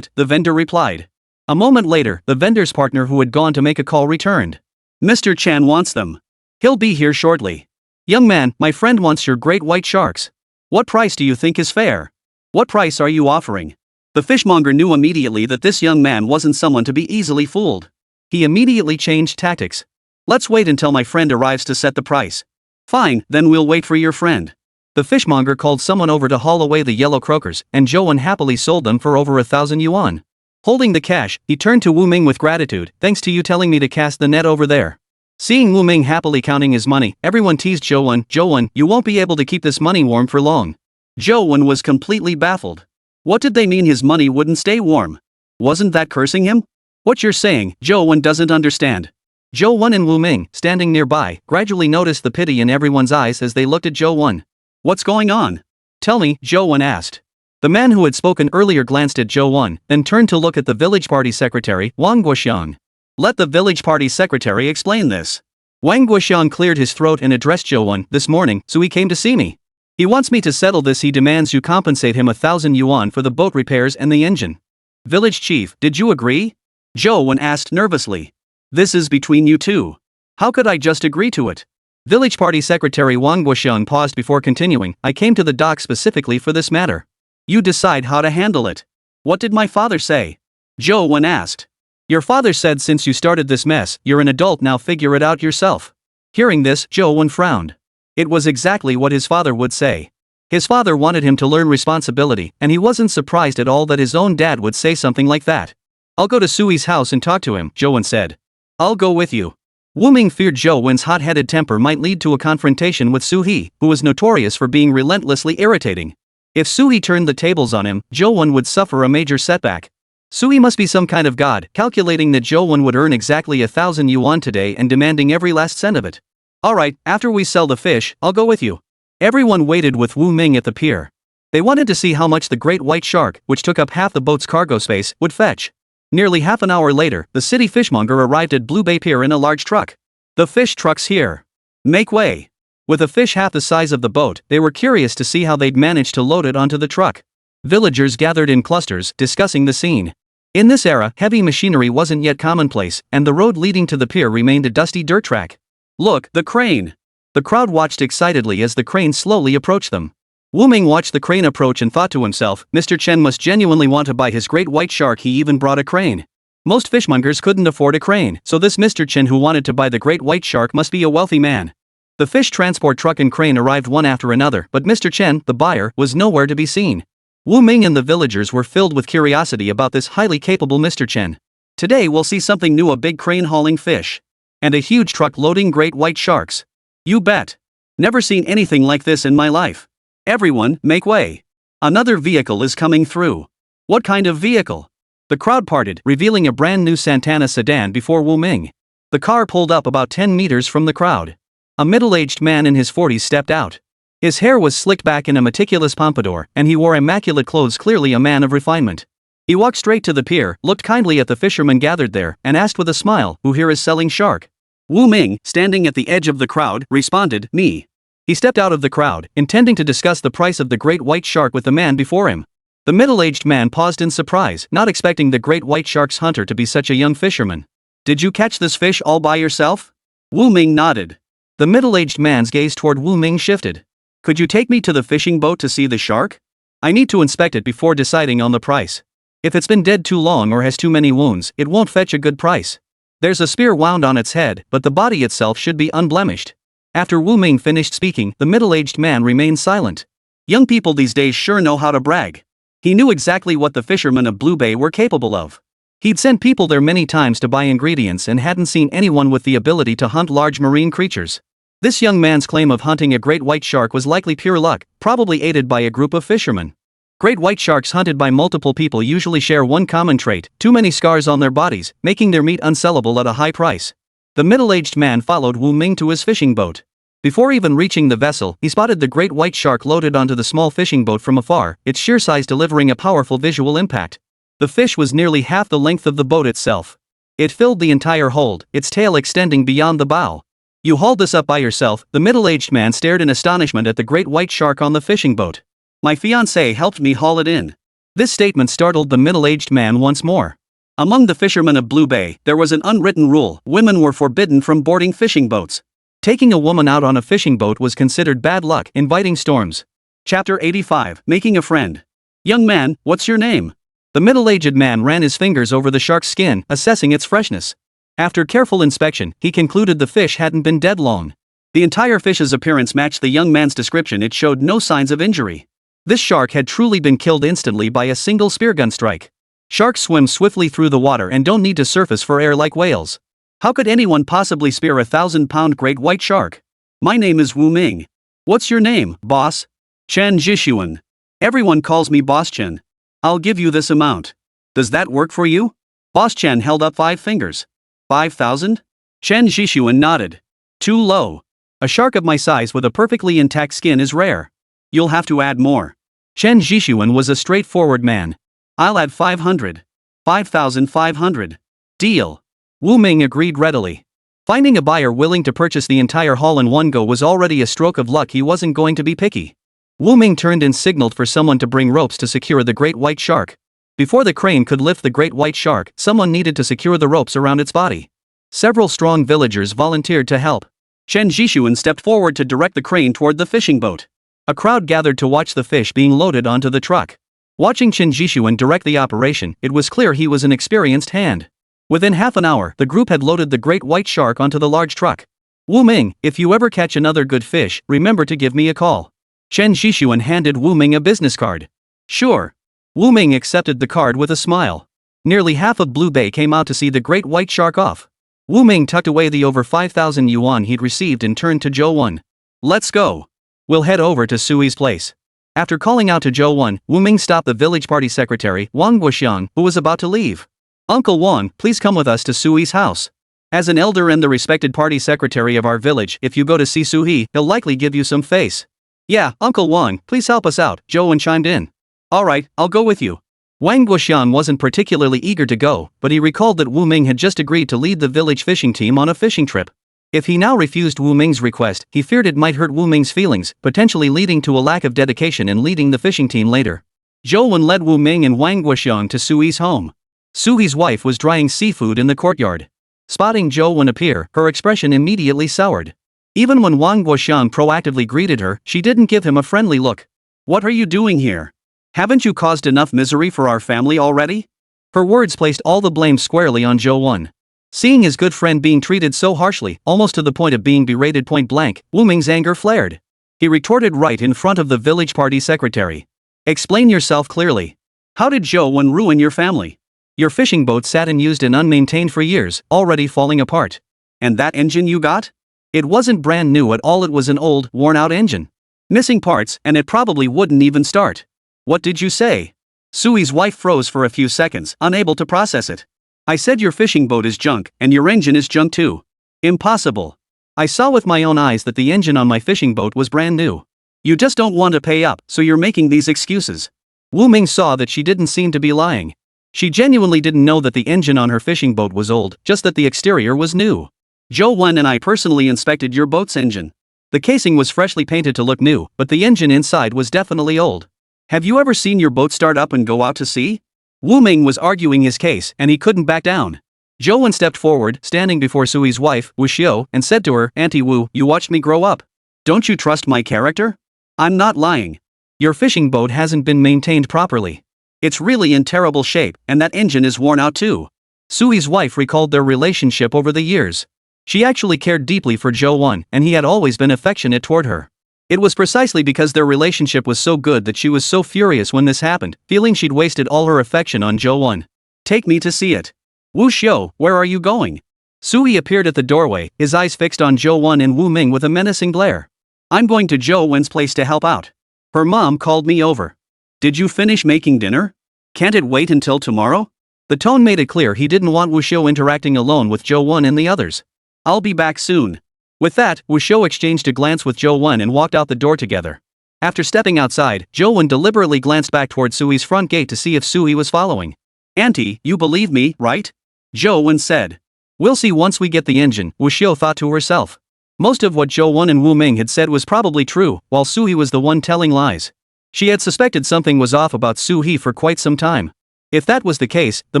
the vendor replied. A moment later, the vendor's partner who had gone to make a call returned. Mr. Chen wants them. He'll be here shortly. Young man, my friend wants your great white sharks. What price do you think is fair? What price are you offering? The fishmonger knew immediately that this young man wasn't someone to be easily fooled. He immediately changed tactics. Let's wait until my friend arrives to set the price. Fine, then we'll wait for your friend. The fishmonger called someone over to haul away the yellow croakers, and Zhou Wen happily sold them for over 1,000 yuan. Holding the cash, he turned to Wu Ming with gratitude. Thanks to you telling me to cast the net over there. Seeing Wu Ming happily counting his money, everyone teased Zhou Wen, you won't be able to keep this money warm for long. Zhou Wen was completely baffled. What did they mean his money wouldn't stay warm? Wasn't that cursing him? What you're saying, Zhou Wen doesn't understand. Zhou Wen and Wu Ming, standing nearby, gradually noticed the pity in everyone's eyes as they looked at Zhou Wen. What's going on? Tell me, Zhou Wen asked. The man who had spoken earlier glanced at Zhou Wen, then turned to look at the village party secretary, Wang Guoxiang. Let the village party secretary explain this. Wang Guoxiang cleared his throat and addressed Zhou Wen. This morning, Sui came to see me. He wants me to settle this. He demands you compensate him 1,000 yuan for the boat repairs and the engine. Village chief, did you agree? Zhou Wen asked nervously. This is between you two. How could I just agree to it? Village party secretary Wang Guoxiang paused before continuing. I came to the dock specifically for this matter. You decide how to handle it. What did my father say? Zhou Wen asked. Your father said since you started this mess, you're an adult now, figure it out yourself. Hearing this, Zhou Wen frowned. It was exactly what his father would say. His father wanted him to learn responsibility, and he wasn't surprised at all that his own dad would say something like that. I'll go to Sui's house and talk to him, Zhou Wen said. I'll go with you. Wu Ming feared Zhou Wen's hot-headed temper might lead to a confrontation with Su He, who was notorious for being relentlessly irritating. If Su He turned the tables on him, Zhou Wen would suffer a major setback. Su He must be some kind of god, calculating that Zhou Wen would earn exactly 1,000 yuan today and demanding every last cent of it. Alright, after we sell the fish, I'll go with you. Everyone waited with Wu Ming at the pier. They wanted to see how much the great white shark, which took up half the boat's cargo space, would fetch. Nearly half an hour later, the city fishmonger arrived at Blue Bay Pier in a large truck. The fish truck's here. Make way. With a fish half the size of the boat, they were curious to see how they'd managed to load it onto the truck. Villagers gathered in clusters, discussing the scene. In this era, heavy machinery wasn't yet commonplace, and the road leading to the pier remained a dusty dirt track. Look, the crane. The crowd watched excitedly as the crane slowly approached them. Wu Ming watched the crane approach and thought to himself, Mr. Chen must genuinely want to buy his great white shark. He even brought a crane. Most fishmongers couldn't afford a crane, so this Mr. Chen who wanted to buy the great white shark must be a wealthy man. The fish transport truck and crane arrived one after another, but Mr. Chen, the buyer, was nowhere to be seen. Wu Ming and the villagers were filled with curiosity about this highly capable Mr. Chen. Today we'll see something new, a big crane hauling fish. And a huge truck loading great white sharks. You bet. Never seen anything like this in my life. Everyone, make way. Another vehicle is coming through. What kind of vehicle? The crowd parted, revealing a brand new Santana sedan before Wu Ming. The car pulled up about 10 meters from the crowd. A middle-aged man in his 40s stepped out. His hair was slicked back in a meticulous pompadour, and he wore immaculate clothes, clearly a man of refinement. He walked straight to the pier, looked kindly at the fishermen gathered there, and asked with a smile, who here is selling shark? Wu Ming, standing at the edge of the crowd, responded, me. He stepped out of the crowd, intending to discuss the price of the great white shark with the man before him. The middle-aged man paused in surprise, not expecting the great white shark's hunter to be such a young fisherman. Did you catch this fish all by yourself? Wu Ming nodded. The middle-aged man's gaze toward Wu Ming shifted. Could you take me to the fishing boat to see the shark? I need to inspect it before deciding on the price. If it's been dead too long or has too many wounds, it won't fetch a good price. There's a spear wound on its head, but the body itself should be unblemished. After Wu Ming finished speaking, the middle-aged man remained silent. Young people these days sure know how to brag. He knew exactly what the fishermen of Blue Bay were capable of. He'd sent people there many times to buy ingredients and hadn't seen anyone with the ability to hunt large marine creatures. This young man's claim of hunting a great white shark was likely pure luck, probably aided by a group of fishermen. Great white sharks hunted by multiple people usually share one common trait: too many scars on their bodies, making their meat unsellable at a high price. The middle-aged man followed Wu Ming to his fishing boat. Before even reaching the vessel, he spotted the great white shark loaded onto the small fishing boat from afar, its sheer size delivering a powerful visual impact. The fish was nearly half the length of the boat itself. It filled the entire hold, its tail extending beyond the bow. "You hauled this up by yourself?" The middle-aged man stared in astonishment at the great white shark on the fishing boat. "My fiancée helped me haul it in." This statement startled the middle-aged man once more. Among the fishermen of Blue Bay, there was an unwritten rule: women were forbidden from boarding fishing boats. Taking a woman out on a fishing boat was considered bad luck, inviting storms. Chapter 85, Making a Friend. "Young man, what's your name?" The middle-aged man ran his fingers over the shark's skin, assessing its freshness. After careful inspection, he concluded the fish hadn't been dead long. The entire fish's appearance matched the young man's description. It showed no signs of injury. This shark had truly been killed instantly by a single speargun strike. Sharks swim swiftly through the water and don't need to surface for air like whales. How could anyone possibly spear a 1,000-pound great white shark? "My name is Wu Ming." "What's your name, boss?" "Chen Zhishuan." "Everyone calls me Boss Chen." "I'll give you this amount. Does that work for you?" Boss Chen held up 5 fingers. 5,000? Chen Zhishuan nodded. "Too low. A shark of my size with a perfectly intact skin is rare. You'll have to add more." Chen Zhishuan was a straightforward man. "I'll add 500. 5,500. Deal." Wu Ming agreed readily. Finding a buyer willing to purchase the entire haul in one go was already a stroke of luck. He wasn't going to be picky. Wu Ming turned and signaled for someone to bring ropes to secure the great white shark. Before the crane could lift the great white shark, someone needed to secure the ropes around its body. Several strong villagers volunteered to help. Chen Zhishuan stepped forward to direct the crane toward the fishing boat. A crowd gathered to watch the fish being loaded onto the truck. Watching Chen Zhishuan direct the operation, it was clear he was an experienced hand. Within half an hour, the group had loaded the great white shark onto the large truck. "Wu Ming, if you ever catch another good fish, remember to give me a call." Chen Zhishuan handed Wu Ming a business card. "Sure." Wu Ming accepted the card with a smile. Nearly half of Blue Bay came out to see the great white shark off. Wu Ming tucked away the over 5,000 yuan he'd received and turned to Zhou Wen. "Let's go. We'll head over to Sui's place." After calling out to Zhou Wen, Wu Ming stopped the village party secretary, Wang Guoxiang, who was about to leave. "Uncle Wang, please come with us to Sui's house. As an elder and the respected party secretary of our village, if you go to see Sui, he'll likely give you some face." "Yeah, Uncle Wang, please help us out," Zhou Wen chimed in. "Alright, I'll go with you." Wang Guoxiang wasn't particularly eager to go, but he recalled that Wu Ming had just agreed to lead the village fishing team on a fishing trip. If he now refused Wu Ming's request, he feared it might hurt Wu Ming's feelings, potentially leading to a lack of dedication in leading the fishing team later. Zhou Wen led Wu Ming and Wang Guoxiang to Sui's home. Sui's wife was drying seafood in the courtyard. Spotting Zhou Wen appear, her expression immediately soured. Even when Wang Guoxiang proactively greeted her, she didn't give him a friendly look. "What are you doing here? Haven't you caused enough misery for our family already?" Her words placed all the blame squarely on Zhou Wen. Seeing his good friend being treated so harshly, almost to the point of being berated point blank, Wu Ming's anger flared. He retorted right in front of the village party secretary. "Explain yourself clearly. How did Zhou Wen ruin your family? Your fishing boat sat unused and unmaintained for years, already falling apart. And that engine you got? It wasn't brand new at all, it was an old, worn-out engine. Missing parts, and it probably wouldn't even start." "What did you say?" Sui's wife froze for a few seconds, unable to process it. "I said your fishing boat is junk, and your engine is junk too." "Impossible. I saw with my own eyes that the engine on my fishing boat was brand new. You just don't want to pay up, so you're making these excuses." Wu Ming saw that she didn't seem to be lying. She genuinely didn't know that the engine on her fishing boat was old, just that the exterior was new. "Zhou Wen and I personally inspected your boat's engine. The casing was freshly painted to look new, but the engine inside was definitely old. Have you ever seen your boat start up and go out to sea?" Wu Ming was arguing his case, and he couldn't back down. Zhou Wen stepped forward, standing before Sui's wife, Wu Xiu, and said to her, "Auntie Wu, you watched me grow up. Don't you trust my character? I'm not lying. Your fishing boat hasn't been maintained properly. It's really in terrible shape, and that engine is worn out too." Sui's wife recalled their relationship over the years. She actually cared deeply for Zhou Wen, and he had always been affectionate toward her. It was precisely because their relationship was so good that she was so furious when this happened, feeling she'd wasted all her affection on Zhou Wen. "Take me to see it." "Wu Xiu, where are you going?" Sui appeared at the doorway, his eyes fixed on Zhou Wen and Wu Ming with a menacing glare. "I'm going to Zhou Wen's place to help out. Her mom called me over." "Did you finish making dinner? Can't it wait until tomorrow?" The tone made it clear he didn't want Wu Xiu interacting alone with Zhou Wen and the others. "I'll be back soon." With that, Wu Shou exchanged a glance with Zhou Wen and walked out the door together. After stepping outside, Zhou Wen deliberately glanced back toward Sui's front gate to see if Sui was following. "Auntie, you believe me, right?" Zhou Wen said. "We'll see once we get the engine," Wu Shou thought to herself. Most of what Zhou Wen and Wu Ming had said was probably true, while Sui was the one telling lies. She had suspected something was off about Sui for quite some time. If that was the case, the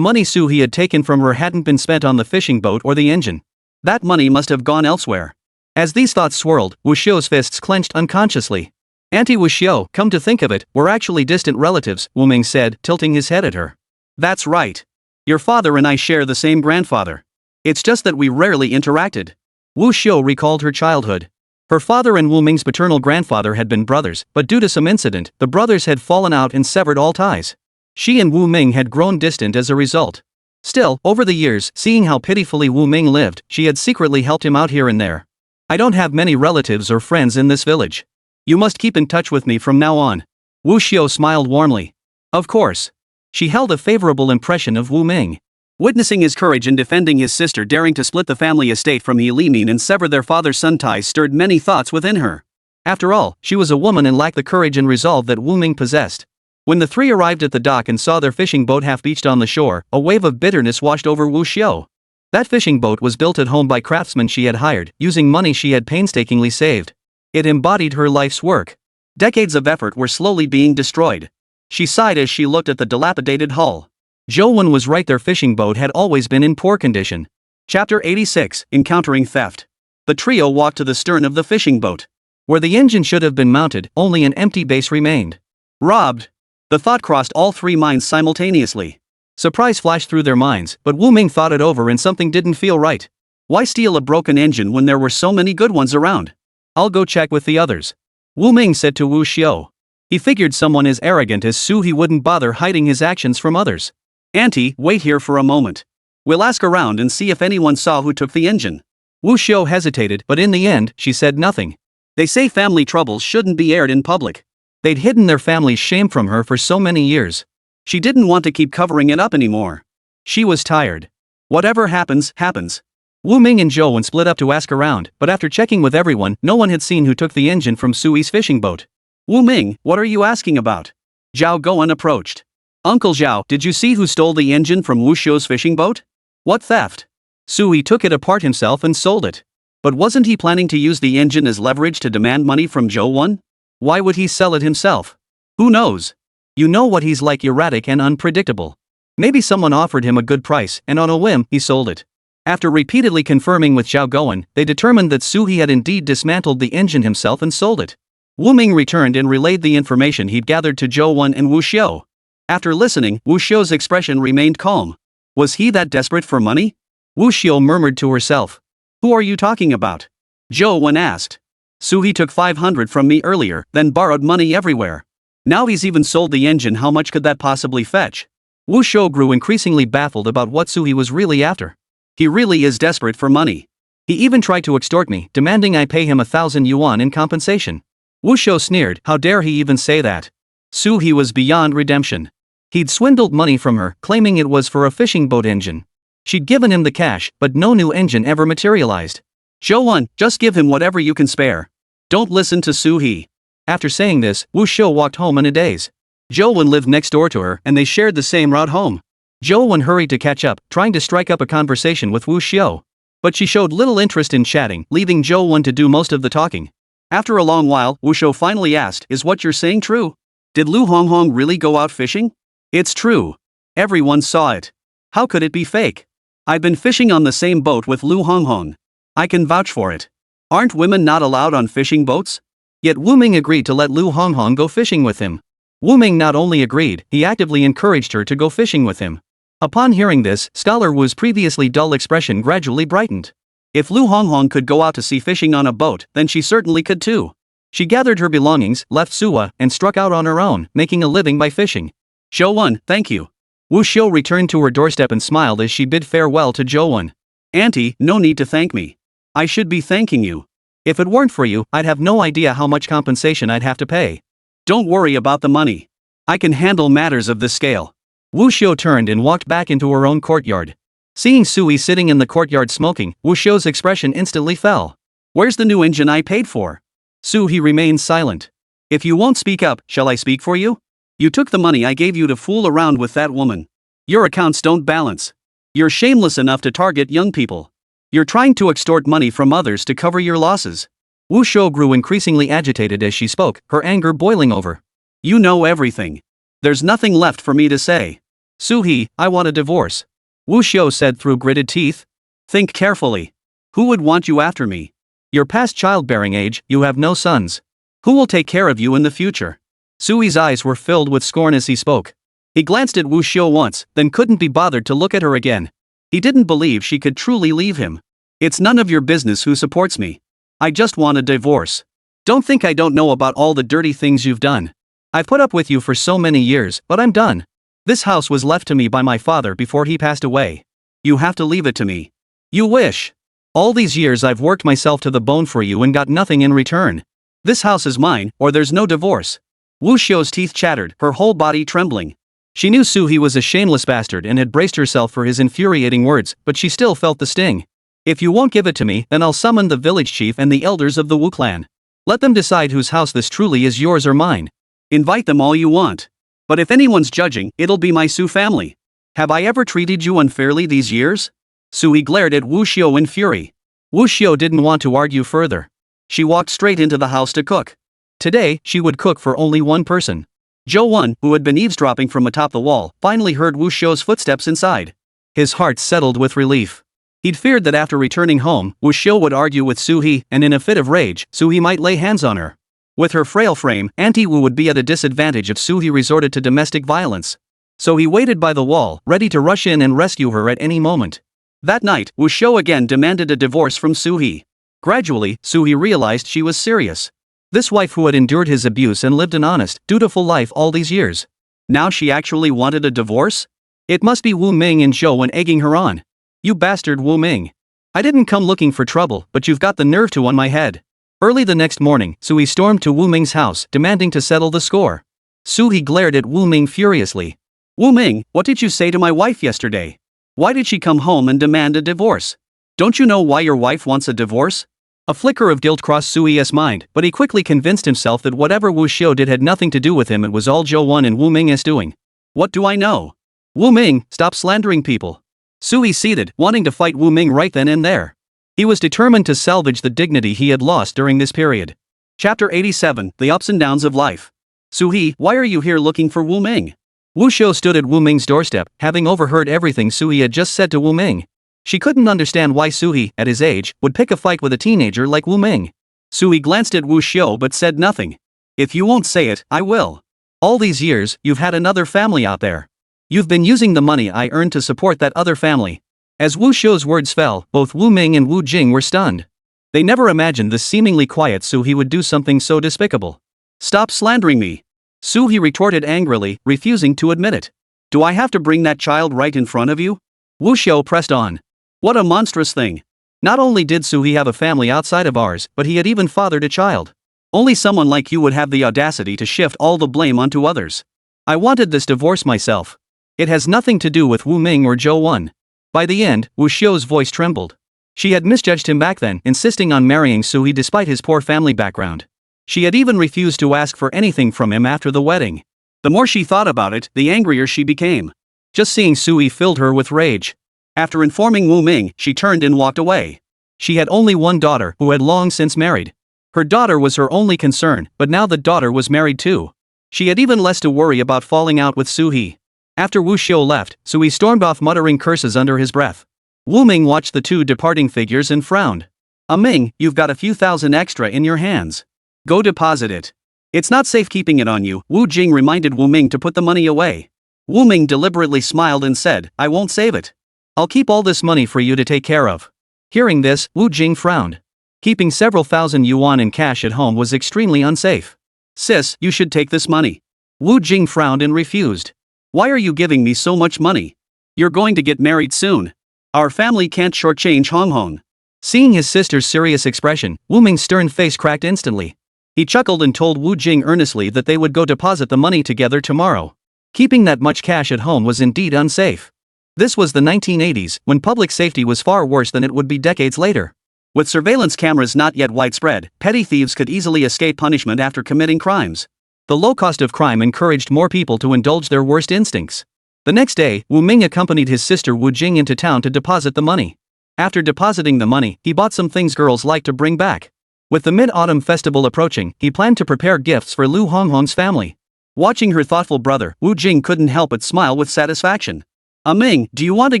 money Sui had taken from her hadn't been spent on the fishing boat or the engine. That money must have gone elsewhere. As these thoughts swirled, Wu Shou's fists clenched unconsciously. "Auntie Wu Shou, come to think of it, we're actually distant relatives," Wu Ming said, tilting his head at her. "That's right. Your father and I share the same grandfather. It's just that we rarely interacted." Wu Shou recalled her childhood. Her father and Wu Ming's paternal grandfather had been brothers, but due to some incident, the brothers had fallen out and severed all ties. She and Wu Ming had grown distant as a result. Still, over the years, seeing how pitifully Wu Ming lived, she had secretly helped him out here and there. "I don't have many relatives or friends in this village. You must keep in touch with me from now on." Wu Shou smiled warmly. Of course. She held a favorable impression of Wu Ming. Witnessing his courage in defending his sister daring to split the family estate from He Limin and sever their father-son ties stirred many thoughts within her. After all, she was a woman and lacked the courage and resolve that Wu Ming possessed. When the three arrived at the dock and saw their fishing boat half-beached on the shore, a wave of bitterness washed over Wu Shou. That fishing boat was built at home by craftsmen she had hired, using money she had painstakingly saved. It embodied her life's work. Decades of effort were slowly being destroyed. She sighed as she looked at the dilapidated hull. Zhou Wen was right, their fishing boat had always been in poor condition. Chapter 86, Encountering Theft. The trio walked to the stern of the fishing boat. Where the engine should have been mounted, only an empty base remained. Robbed. The thought crossed all three minds simultaneously. Surprise flashed through their minds, but Wu Ming thought it over and something didn't feel right. Why steal a broken engine when there were so many good ones around? "I'll go check with the others," Wu Ming said to Wu Shou. He figured someone as arrogant as Su he wouldn't bother hiding his actions from others. "Auntie, wait here for a moment. We'll ask around and see if anyone saw who took the engine." Wu Shou hesitated, but in the end, she said nothing. They say family troubles shouldn't be aired in public. They'd hidden their family's shame from her for so many years. She didn't want to keep covering it up anymore. She was tired. Whatever happens, happens. Wu Ming and Zhou Wen split up to ask around, but after checking with everyone, no one had seen who took the engine from Sui's fishing boat. "Wu Ming, what are you asking about?" Zhao Guan approached. "Uncle Zhao, did you see who stole the engine from Wu Shou's fishing boat?" "What theft?" "Sui took it apart himself and sold it. But wasn't he planning to use the engine as leverage to demand money from Zhou Wen? Why would he sell it himself? Who knows? You know what he's like, erratic and unpredictable. Maybe someone offered him a good price, and on a whim, he sold it." After repeatedly confirming with Zhao Guan, they determined that Sui had indeed dismantled the engine himself and sold it. Wu Ming returned and relayed the information he'd gathered to Zhou Wen and Wu Shou. After listening, Wu Shou's expression remained calm. Was he that desperate for money? Wu Shou murmured to herself. "Who are you talking about?" Zhou Wen asked. "Sui took 500 from me earlier, then borrowed money everywhere. Now he's even sold the engine. How much could that possibly fetch?" Wu Shou grew increasingly baffled about what Sui was really after. He really is desperate for money. He even tried to extort me, demanding I pay him 1,000 yuan in compensation. Wu Shou sneered, how dare he even say that? Sui was beyond redemption. He'd swindled money from her, claiming it was for a fishing boat engine. She'd given him the cash, but no new engine ever materialized. "Zhou Wen, just give him whatever you can spare. Don't listen to Sui." After saying this, Wu Shou walked home in a daze. Zhou Wen lived next door to her, and they shared the same route home. Zhou Wen hurried to catch up, trying to strike up a conversation with Wu Shou. But she showed little interest in chatting, leaving Zhou Wen to do most of the talking. After a long while, Wu Shou finally asked, "Is what you're saying true? Did Lu Honghong really go out fishing?" "It's true. Everyone saw it. How could it be fake? I've been fishing on the same boat with Lu Honghong. I can vouch for it. Aren't women not allowed on fishing boats?" Yet Wu Ming agreed to let Lu Honghong go fishing with him. Wu Ming not only agreed, he actively encouraged her to go fishing with him. Upon hearing this, Scholar Wu's previously dull expression gradually brightened. If Lu Honghong could go out to sea fishing on a boat, then she certainly could too. She gathered her belongings, left Suwa, and struck out on her own, making a living by fishing. "Zhou Wen, thank you." Wu Shou returned to her doorstep and smiled as she bid farewell to Zhou Wen. "Auntie, no need to thank me. I should be thanking you. If it weren't for you, I'd have no idea how much compensation I'd have to pay. Don't worry about the money. I can handle matters of this scale." Wu Shou turned and walked back into her own courtyard. Seeing Sui sitting in the courtyard smoking, Wu Shou's expression instantly fell. Where's the new engine I paid for? Su He remained silent. If you won't speak up, shall I speak for you? You took the money I gave you to fool around with that woman. Your accounts don't balance. You're shameless enough to target young people. You're trying to extort money from others to cover your losses. Wu Shou grew increasingly agitated as she spoke, her anger boiling over. You know everything. There's nothing left for me to say. Su He, I want a divorce. Wu Shou said through gritted teeth. Think carefully. Who would want you after me? You're past childbearing age, you have no sons. Who will take care of you in the future? Su He's eyes were filled with scorn as he spoke. He glanced at Wu Shou once, then couldn't be bothered to look at her again. He didn't believe she could truly leave him. It's none of your business who supports me. I just want a divorce. Don't think I don't know about all the dirty things you've done. I've put up with you for so many years, but I'm done. This house was left to me by my father before he passed away. You have to leave it to me. You wish. All these years I've worked myself to the bone for you and got nothing in return. This house is mine, or there's no divorce. Wu Shou's teeth chattered, her whole body trembling. She knew Su He was a shameless bastard and had braced herself for his infuriating words, but she still felt the sting. If you won't give it to me, then I'll summon the village chief and the elders of the Wu clan. Let them decide whose house this truly is, yours or mine. Invite them all you want. But if anyone's judging, it'll be my Su family. Have I ever treated you unfairly these years? Su He glared at Wu Shou in fury. Wu Shou didn't want to argue further. She walked straight into the house to cook. Today, she would cook for only one person. Zhou Wen, who had been eavesdropping from atop the wall, finally heard Wu Shou's footsteps inside. His heart settled with relief. He'd feared that after returning home, Wu Shou would argue with Su He, and in a fit of rage, Su He might lay hands on her. With her frail frame, Auntie Wu would be at a disadvantage if Su He resorted to domestic violence. So he waited by the wall, ready to rush in and rescue her at any moment. That night, Wu Shou again demanded a divorce from Su He. Gradually, Su He realized she was serious. This wife who had endured his abuse and lived an honest, dutiful life all these years. Now she actually wanted a divorce? It must be Wu Ming and Zhou Wen egging her on. You bastard Wu Ming. I didn't come looking for trouble, but you've got the nerve to on my head. Early the next morning, Su He stormed to Wu Ming's house, demanding to settle the score. Su He glared at Wu Ming furiously. Wu Ming, what did you say to my wife yesterday? Why did she come home and demand a divorce? Don't you know why your wife wants a divorce? A flicker of guilt crossed Su He's mind, but he quickly convinced himself that whatever Wu Shou did had nothing to do with him. It was all Zhou Wen and Wu Ming's doing. What do I know? Wu Ming, stop slandering people. Su He seethed, wanting to fight Wu Ming right then and there. He was determined to salvage the dignity he had lost during this period. Chapter 87, The Ups and Downs of Life. Su He, why are you here looking for Wu Ming? Wu Shou stood at Wu Ming's doorstep, having overheard everything Su He had just said to Wu Ming. She couldn't understand why Su He, at his age, would pick a fight with a teenager like Wu Ming. Su He glanced at Wu Shou but said nothing. If you won't say it, I will. All these years, you've had another family out there. You've been using the money I earned to support that other family. As Wu Shou's words fell, both Wu Ming and Wu Jing were stunned. They never imagined the seemingly quiet Su He would do something so despicable. Stop slandering me. Su He retorted angrily, refusing to admit it. Do I have to bring that child right in front of you? Wu Shou pressed on. What a monstrous thing. Not only did Su He have a family outside of ours, but he had even fathered a child. Only someone like you would have the audacity to shift all the blame onto others. I wanted this divorce myself. It has nothing to do with Wu Ming or Zhou Wen. By the end, Wu Shou's voice trembled. She had misjudged him back then, insisting on marrying Su He despite his poor family background. She had even refused to ask for anything from him after the wedding. The more she thought about it, the angrier she became. Just seeing Su He filled her with rage. After informing Wu Ming, she turned and walked away. She had only one daughter, who had long since married. Her daughter was her only concern, but now the daughter was married too. She had even less to worry about falling out with Su He. After Wu Shou left, Su He stormed off muttering curses under his breath. Wu Ming watched the two departing figures and frowned. Ming, you've got a few thousand extra in your hands. Go deposit it. It's not safe keeping it on you. Wu Jing reminded Wu Ming to put the money away. Wu Ming deliberately smiled and said, I won't save it. I'll keep all this money for you to take care of. Hearing this, Wu Jing frowned. Keeping several thousand yuan in cash at home was extremely unsafe. Sis, you should take this money. Wu Jing frowned and refused. Why are you giving me so much money? You're going to get married soon. Our family can't shortchange Hong Hong. Seeing his sister's serious expression, Wu Ming's stern face cracked instantly. He chuckled and told Wu Jing earnestly that they would go deposit the money together tomorrow. Keeping that much cash at home was indeed unsafe. This was the 1980s, when public safety was far worse than it would be decades later. With surveillance cameras not yet widespread, petty thieves could easily escape punishment after committing crimes. The low cost of crime encouraged more people to indulge their worst instincts. The next day, Wu Ming accompanied his sister Wu Jing into town to deposit the money. After depositing the money, he bought some things girls like to bring back. With the Mid-Autumn Festival approaching, he planned to prepare gifts for Lu Honghong's family. Watching her thoughtful brother, Wu Jing couldn't help but smile with satisfaction. Ming, do you want to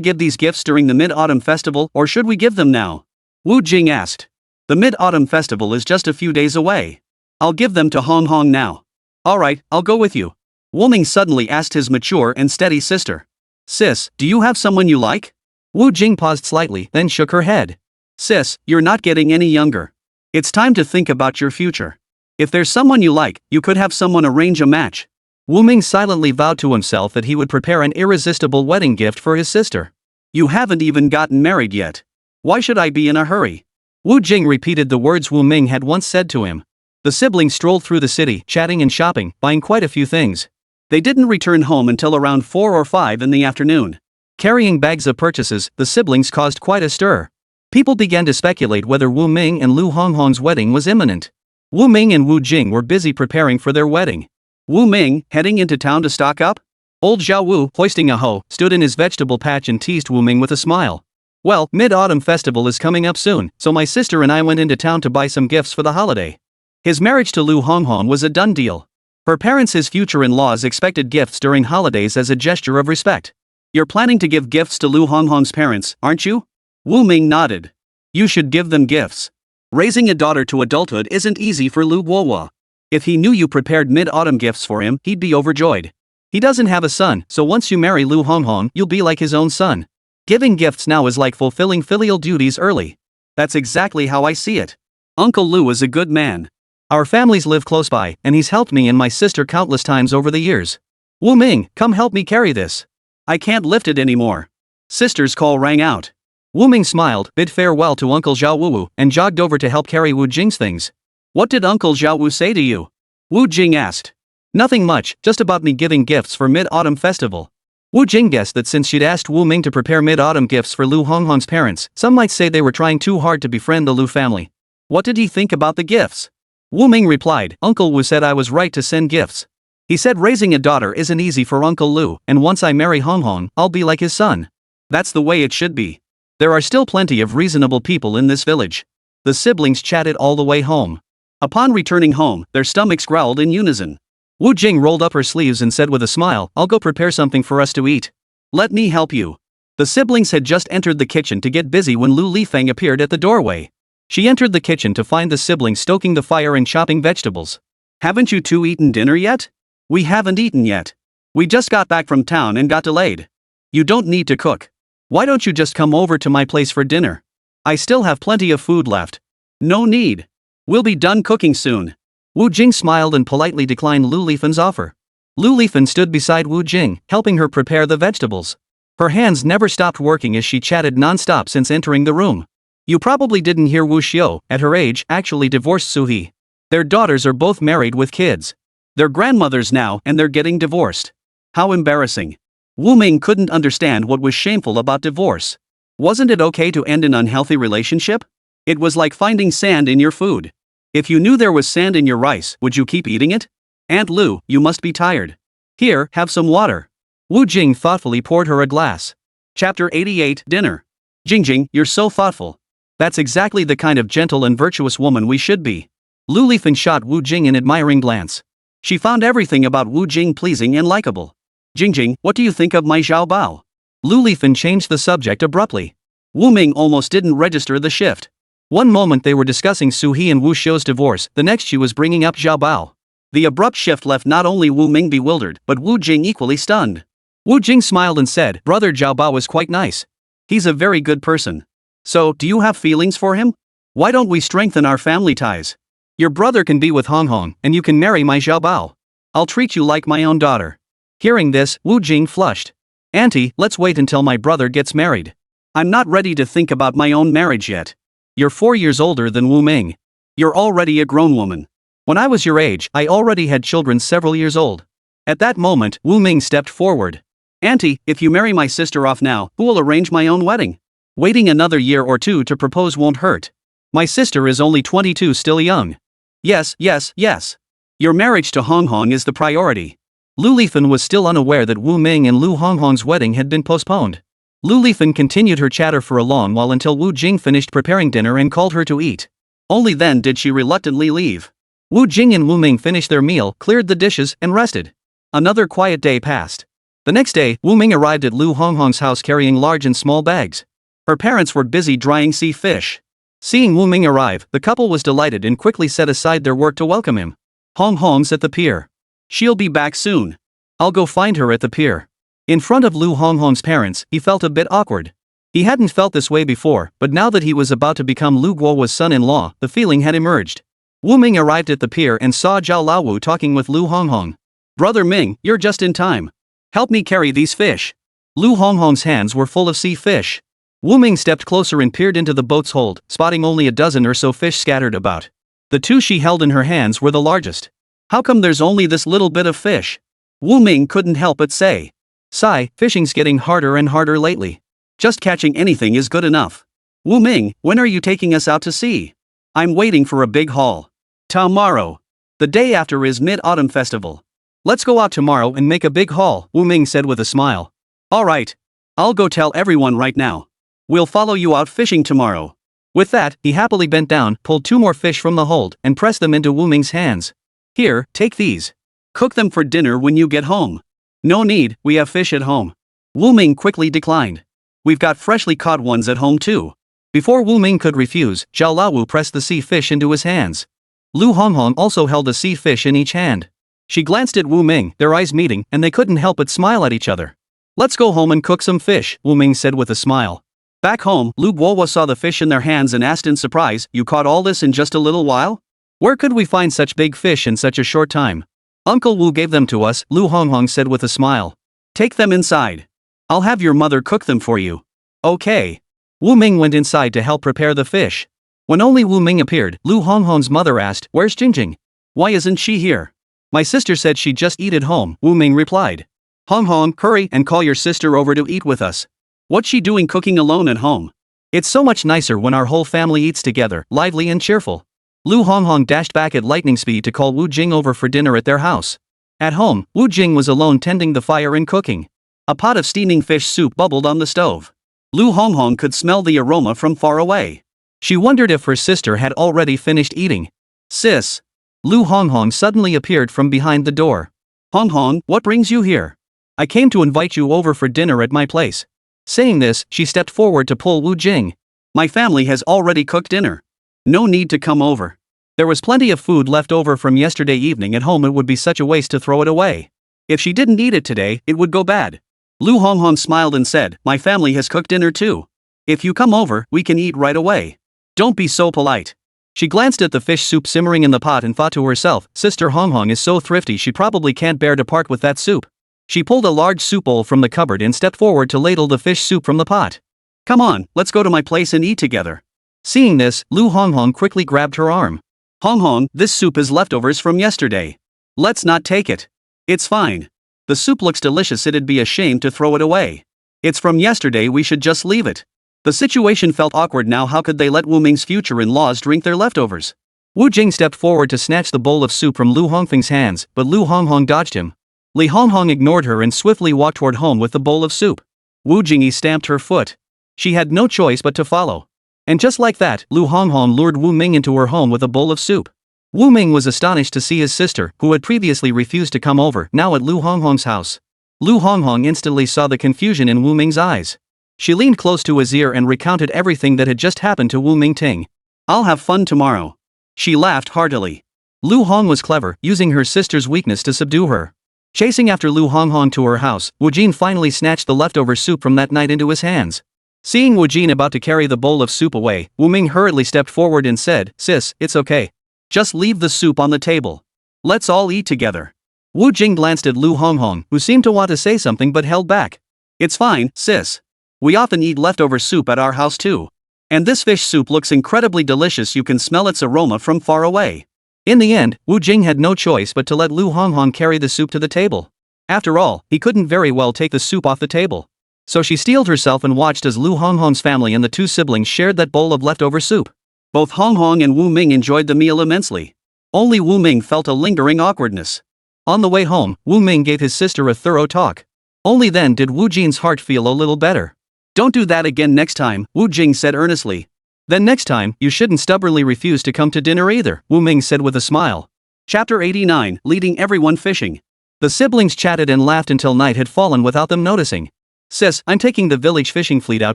give these gifts during the Mid-Autumn Festival or should we give them now? Wu Jing asked. The Mid-Autumn Festival is just a few days away. I'll give them to Hong Hong now. Alright, I'll go with you. Wu Ming suddenly asked his mature and steady sister. Sis, do you have someone you like? Wu Jing paused slightly, then shook her head. Sis, you're not getting any younger. It's time to think about your future. If there's someone you like, you could have someone arrange a match. Wu Ming silently vowed to himself that he would prepare an irresistible wedding gift for his sister. You haven't even gotten married yet. Why should I be in a hurry? Wu Jing repeated the words Wu Ming had once said to him. The siblings strolled through the city, chatting and shopping, buying quite a few things. They didn't return home until around 4 or 5 in the afternoon. Carrying bags of purchases, the siblings caused quite a stir. People began to speculate whether Wu Ming and Lu Honghong's wedding was imminent. Wu Ming and Wu Jing were busy preparing for their wedding. Wu Ming, heading into town to stock up? Old Zhao Wu, hoisting a hoe, stood in his vegetable patch and teased Wu Ming with a smile. Well, Mid-Autumn Festival is coming up soon, so my sister and I went into town to buy some gifts for the holiday. His marriage to Lu Honghong was a done deal. Her parents, his future in-laws, expected gifts during holidays as a gesture of respect. You're planning to give gifts to Lu Honghong's parents, aren't you? Wu Ming nodded. You should give them gifts. Raising a daughter to adulthood isn't easy for Lu Guohua. If he knew you prepared mid-autumn gifts for him, he'd be overjoyed. He doesn't have a son, so once you marry Lu Honghong, you'll be like his own son. Giving gifts now is like fulfilling filial duties early. That's exactly how I see it. Uncle Lu is a good man. Our families live close by, and he's helped me and my sister countless times over the years. Wu Ming, come help me carry this. I can't lift it anymore. Sister's call rang out. Wu Ming smiled, bid farewell to Uncle Zhao Wu, and jogged over to help carry Wu Jing's things. What did Uncle Zhao Wu say to you? Wu Jing asked. Nothing much, just about me giving gifts for Mid-Autumn Festival. Wu Jing guessed that since she'd asked Wu Ming to prepare mid-autumn gifts for Lu Honghong's parents, some might say they were trying too hard to befriend the Lu family. What did he think about the gifts? Wu Ming replied, Uncle Wu said I was right to send gifts. He said raising a daughter isn't easy for Uncle Lu, and once I marry Honghong, I'll be like his son. That's the way it should be. There are still plenty of reasonable people in this village. The siblings chatted all the way home. Upon returning home, their stomachs growled in unison. Wu Jing rolled up her sleeves and said with a smile, I'll go prepare something for us to eat. Let me help you. The siblings had just entered the kitchen to get busy when Lu Lifeng appeared at the doorway. She entered the kitchen to find the siblings stoking the fire and chopping vegetables. Haven't you two eaten dinner yet? We haven't eaten yet. We just got back from town and got delayed. You don't need to cook. Why don't you just come over to my place for dinner? I still have plenty of food left. No need. We'll be done cooking soon. Wu Jing smiled and politely declined Lu Lifen's offer. Lu Lifen stood beside Wu Jing, helping her prepare the vegetables. Her hands never stopped working as she chatted non-stop since entering the room. You probably didn't hear Wu Xiu, at her age, actually divorced Su He. Their daughters are both married with kids. They're grandmothers now and they're getting divorced. How embarrassing. Wu Ming couldn't understand what was shameful about divorce. Wasn't it okay to end an unhealthy relationship? It was like finding sand in your food. If you knew there was sand in your rice, would you keep eating it? Aunt Lu, you must be tired. Here, have some water. Wu Jing thoughtfully poured her a glass. Chapter 88, Dinner. Jingjing, you're so thoughtful. That's exactly the kind of gentle and virtuous woman we should be. Lu Lifen shot Wu Jing an admiring glance. She found everything about Wu Jing pleasing and likable. Jingjing, what do you think of my Zhao Bao? Lu Lifen changed the subject abruptly. Wu Ming almost didn't register the shift. One moment they were discussing Su He and Wu Xiu's divorce, the next she was bringing up Zhao Bao. The abrupt shift left not only Wu Ming bewildered, but Wu Jing equally stunned. Wu Jing smiled and said, Brother Zhao Bao is quite nice. He's a very good person. So, do you have feelings for him? Why don't we strengthen our family ties? Your brother can be with Honghong, and you can marry my Zhao Bao. I'll treat you like my own daughter. Hearing this, Wu Jing flushed. Auntie, let's wait until my brother gets married. I'm not ready to think about my own marriage yet. You're 4 years older than Wu Ming. You're already a grown woman. When I was your age, I already had children several years old. At that moment, Wu Ming stepped forward. Auntie, if you marry my sister off now, who will arrange my own wedding? Waiting another year or two to propose won't hurt. My sister is only 22, still young. Yes, yes, yes. Your marriage to Hong Hong is the priority. Lu Lifan was still unaware that Wu Ming and Lu Honghong's wedding had been postponed. Lu Lifan continued her chatter for a long while until Wu Jing finished preparing dinner and called her to eat. Only then did she reluctantly leave. Wu Jing and Wu Ming finished their meal, cleared the dishes, and rested. Another quiet day passed. The next day, Wu Ming arrived at Lu Honghong's house carrying large and small bags. Her parents were busy drying sea fish. Seeing Wu Ming arrive, the couple was delighted and quickly set aside their work to welcome him. Hong Hong's at the pier. She'll be back soon. I'll go find her at the pier. In front of Lu Honghong's parents, he felt a bit awkward. He hadn't felt this way before, but now that he was about to become Lu Guo's son-in-law, the feeling had emerged. Wu Ming arrived at the pier and saw Zhao Laowu talking with Lu Honghong. Brother Ming, you're just in time. Help me carry these fish. Lu Honghong's hands were full of sea fish. Wu Ming stepped closer and peered into the boat's hold, spotting only a dozen or so fish scattered about. The two she held in her hands were the largest. How come there's only this little bit of fish? Wu Ming couldn't help but say. Sigh, fishing's getting harder and harder lately. Just catching anything is good enough. Wu Ming, when are you taking us out to sea? I'm waiting for a big haul. Tomorrow. The day after is Mid-Autumn Festival. Let's go out tomorrow and make a big haul, Wu Ming said with a smile. Alright. I'll go tell everyone right now. We'll follow you out fishing tomorrow. With that, he happily bent down, pulled 2 more fish from the hold, and pressed them into Wu Ming's hands. Here, take these. Cook them for dinner when you get home. No need, we have fish at home. Wu Ming quickly declined. We've got freshly caught ones at home too. Before Wu Ming could refuse, Zhao Laowu pressed the sea fish into his hands. Lu Honghong also held a sea fish in each hand. She glanced at Wu Ming, their eyes meeting, and they couldn't help but smile at each other. Let's go home and cook some fish, Wu Ming said with a smile. Back home, Lu Guo saw the fish in their hands and asked in surprise, you caught all this in just a little while? Where could we find such big fish in such a short time? Uncle Wu gave them to us, Lu Honghong said with a smile. Take them inside. I'll have your mother cook them for you. Okay. Wu Ming went inside to help prepare the fish. When only Wu Ming appeared, Lu Honghong's mother asked, Where's Jingjing? Why isn't she here? My sister said she'd just eat at home, Wu Ming replied. Honghong, hurry and call your sister over to eat with us. What's she doing cooking alone at home? It's so much nicer when our whole family eats together, lively and cheerful. Lu Honghong dashed back at lightning speed to call Wu Jing over for dinner at their house. At home, Wu Jing was alone tending the fire and cooking. A pot of steaming fish soup bubbled on the stove. Lu Honghong could smell the aroma from far away. She wondered if her sister had already finished eating. Sis. Lu Honghong suddenly appeared from behind the door. Honghong, what brings you here? I came to invite you over for dinner at my place. Saying this, she stepped forward to pull Wu Jing. My family has already cooked dinner. No need to come over. There was plenty of food left over from yesterday evening at home. It would be such a waste to throw it away. If she didn't eat it today, it would go bad. Lu Honghong smiled and said, My family has cooked dinner too. If you come over, we can eat right away. Don't be so polite. She glanced at the fish soup simmering in the pot and thought to herself, Sister Honghong is so thrifty she probably can't bear to part with that soup. She pulled a large soup bowl from the cupboard and stepped forward to ladle the fish soup from the pot. Come on, let's go to my place and eat together. Seeing this, Lu Honghong quickly grabbed her arm. Honghong, this soup is leftovers from yesterday. Let's not take it. It's fine. The soup looks delicious, it'd be a shame to throw it away. It's from yesterday, we should just leave it. The situation felt awkward now. How could they let Wu Ming's future-in-laws drink their leftovers? Wu Jing stepped forward to snatch the bowl of soup from Lu Hongfeng's hands, but Lu Honghong dodged him. Li Honghong ignored her and swiftly walked toward home with the bowl of soup. Wu Jingyi stamped her foot. She had no choice but to follow. And just like that, Lu Honghong lured Wu Ming into her home with a bowl of soup. Wu Ming was astonished to see his sister, who had previously refused to come over, now at Lu Honghong's house. Lu Honghong instantly saw the confusion in Wu Ming's eyes. She leaned close to his ear and recounted everything that had just happened to Wu Mingting. I'll have fun tomorrow. She laughed heartily. Lu Hong was clever, using her sister's weakness to subdue her. Chasing after Lu Honghong to her house, Wu Jin finally snatched the leftover soup from that night into his hands. Seeing Wu Jin about to carry the bowl of soup away, Wu Ming hurriedly stepped forward and said, Sis, it's okay. Just leave the soup on the table. Let's all eat together. Wu Jing glanced at Lu Honghong, who seemed to want to say something but held back. It's fine, sis. We often eat leftover soup at our house too. And this fish soup looks incredibly delicious, you can smell its aroma from far away. In the end, Wu Jing had no choice but to let Lu Honghong carry the soup to the table. After all, he couldn't very well take the soup off the table. So she steeled herself and watched as Lu Honghong's family and the two siblings shared that bowl of leftover soup. Both Hong Hong and Wu Ming enjoyed the meal immensely. Only Wu Ming felt a lingering awkwardness. On the way home, Wu Ming gave his sister a thorough talk. Only then did Wu Jing's heart feel a little better. "Don't do that again next time," Wu Jing said earnestly. "Then next time, you shouldn't stubbornly refuse to come to dinner either," Wu Ming said with a smile. Chapter 89, Leading Everyone Fishing. The siblings chatted and laughed until night had fallen without them noticing. "Sis, I'm taking the village fishing fleet out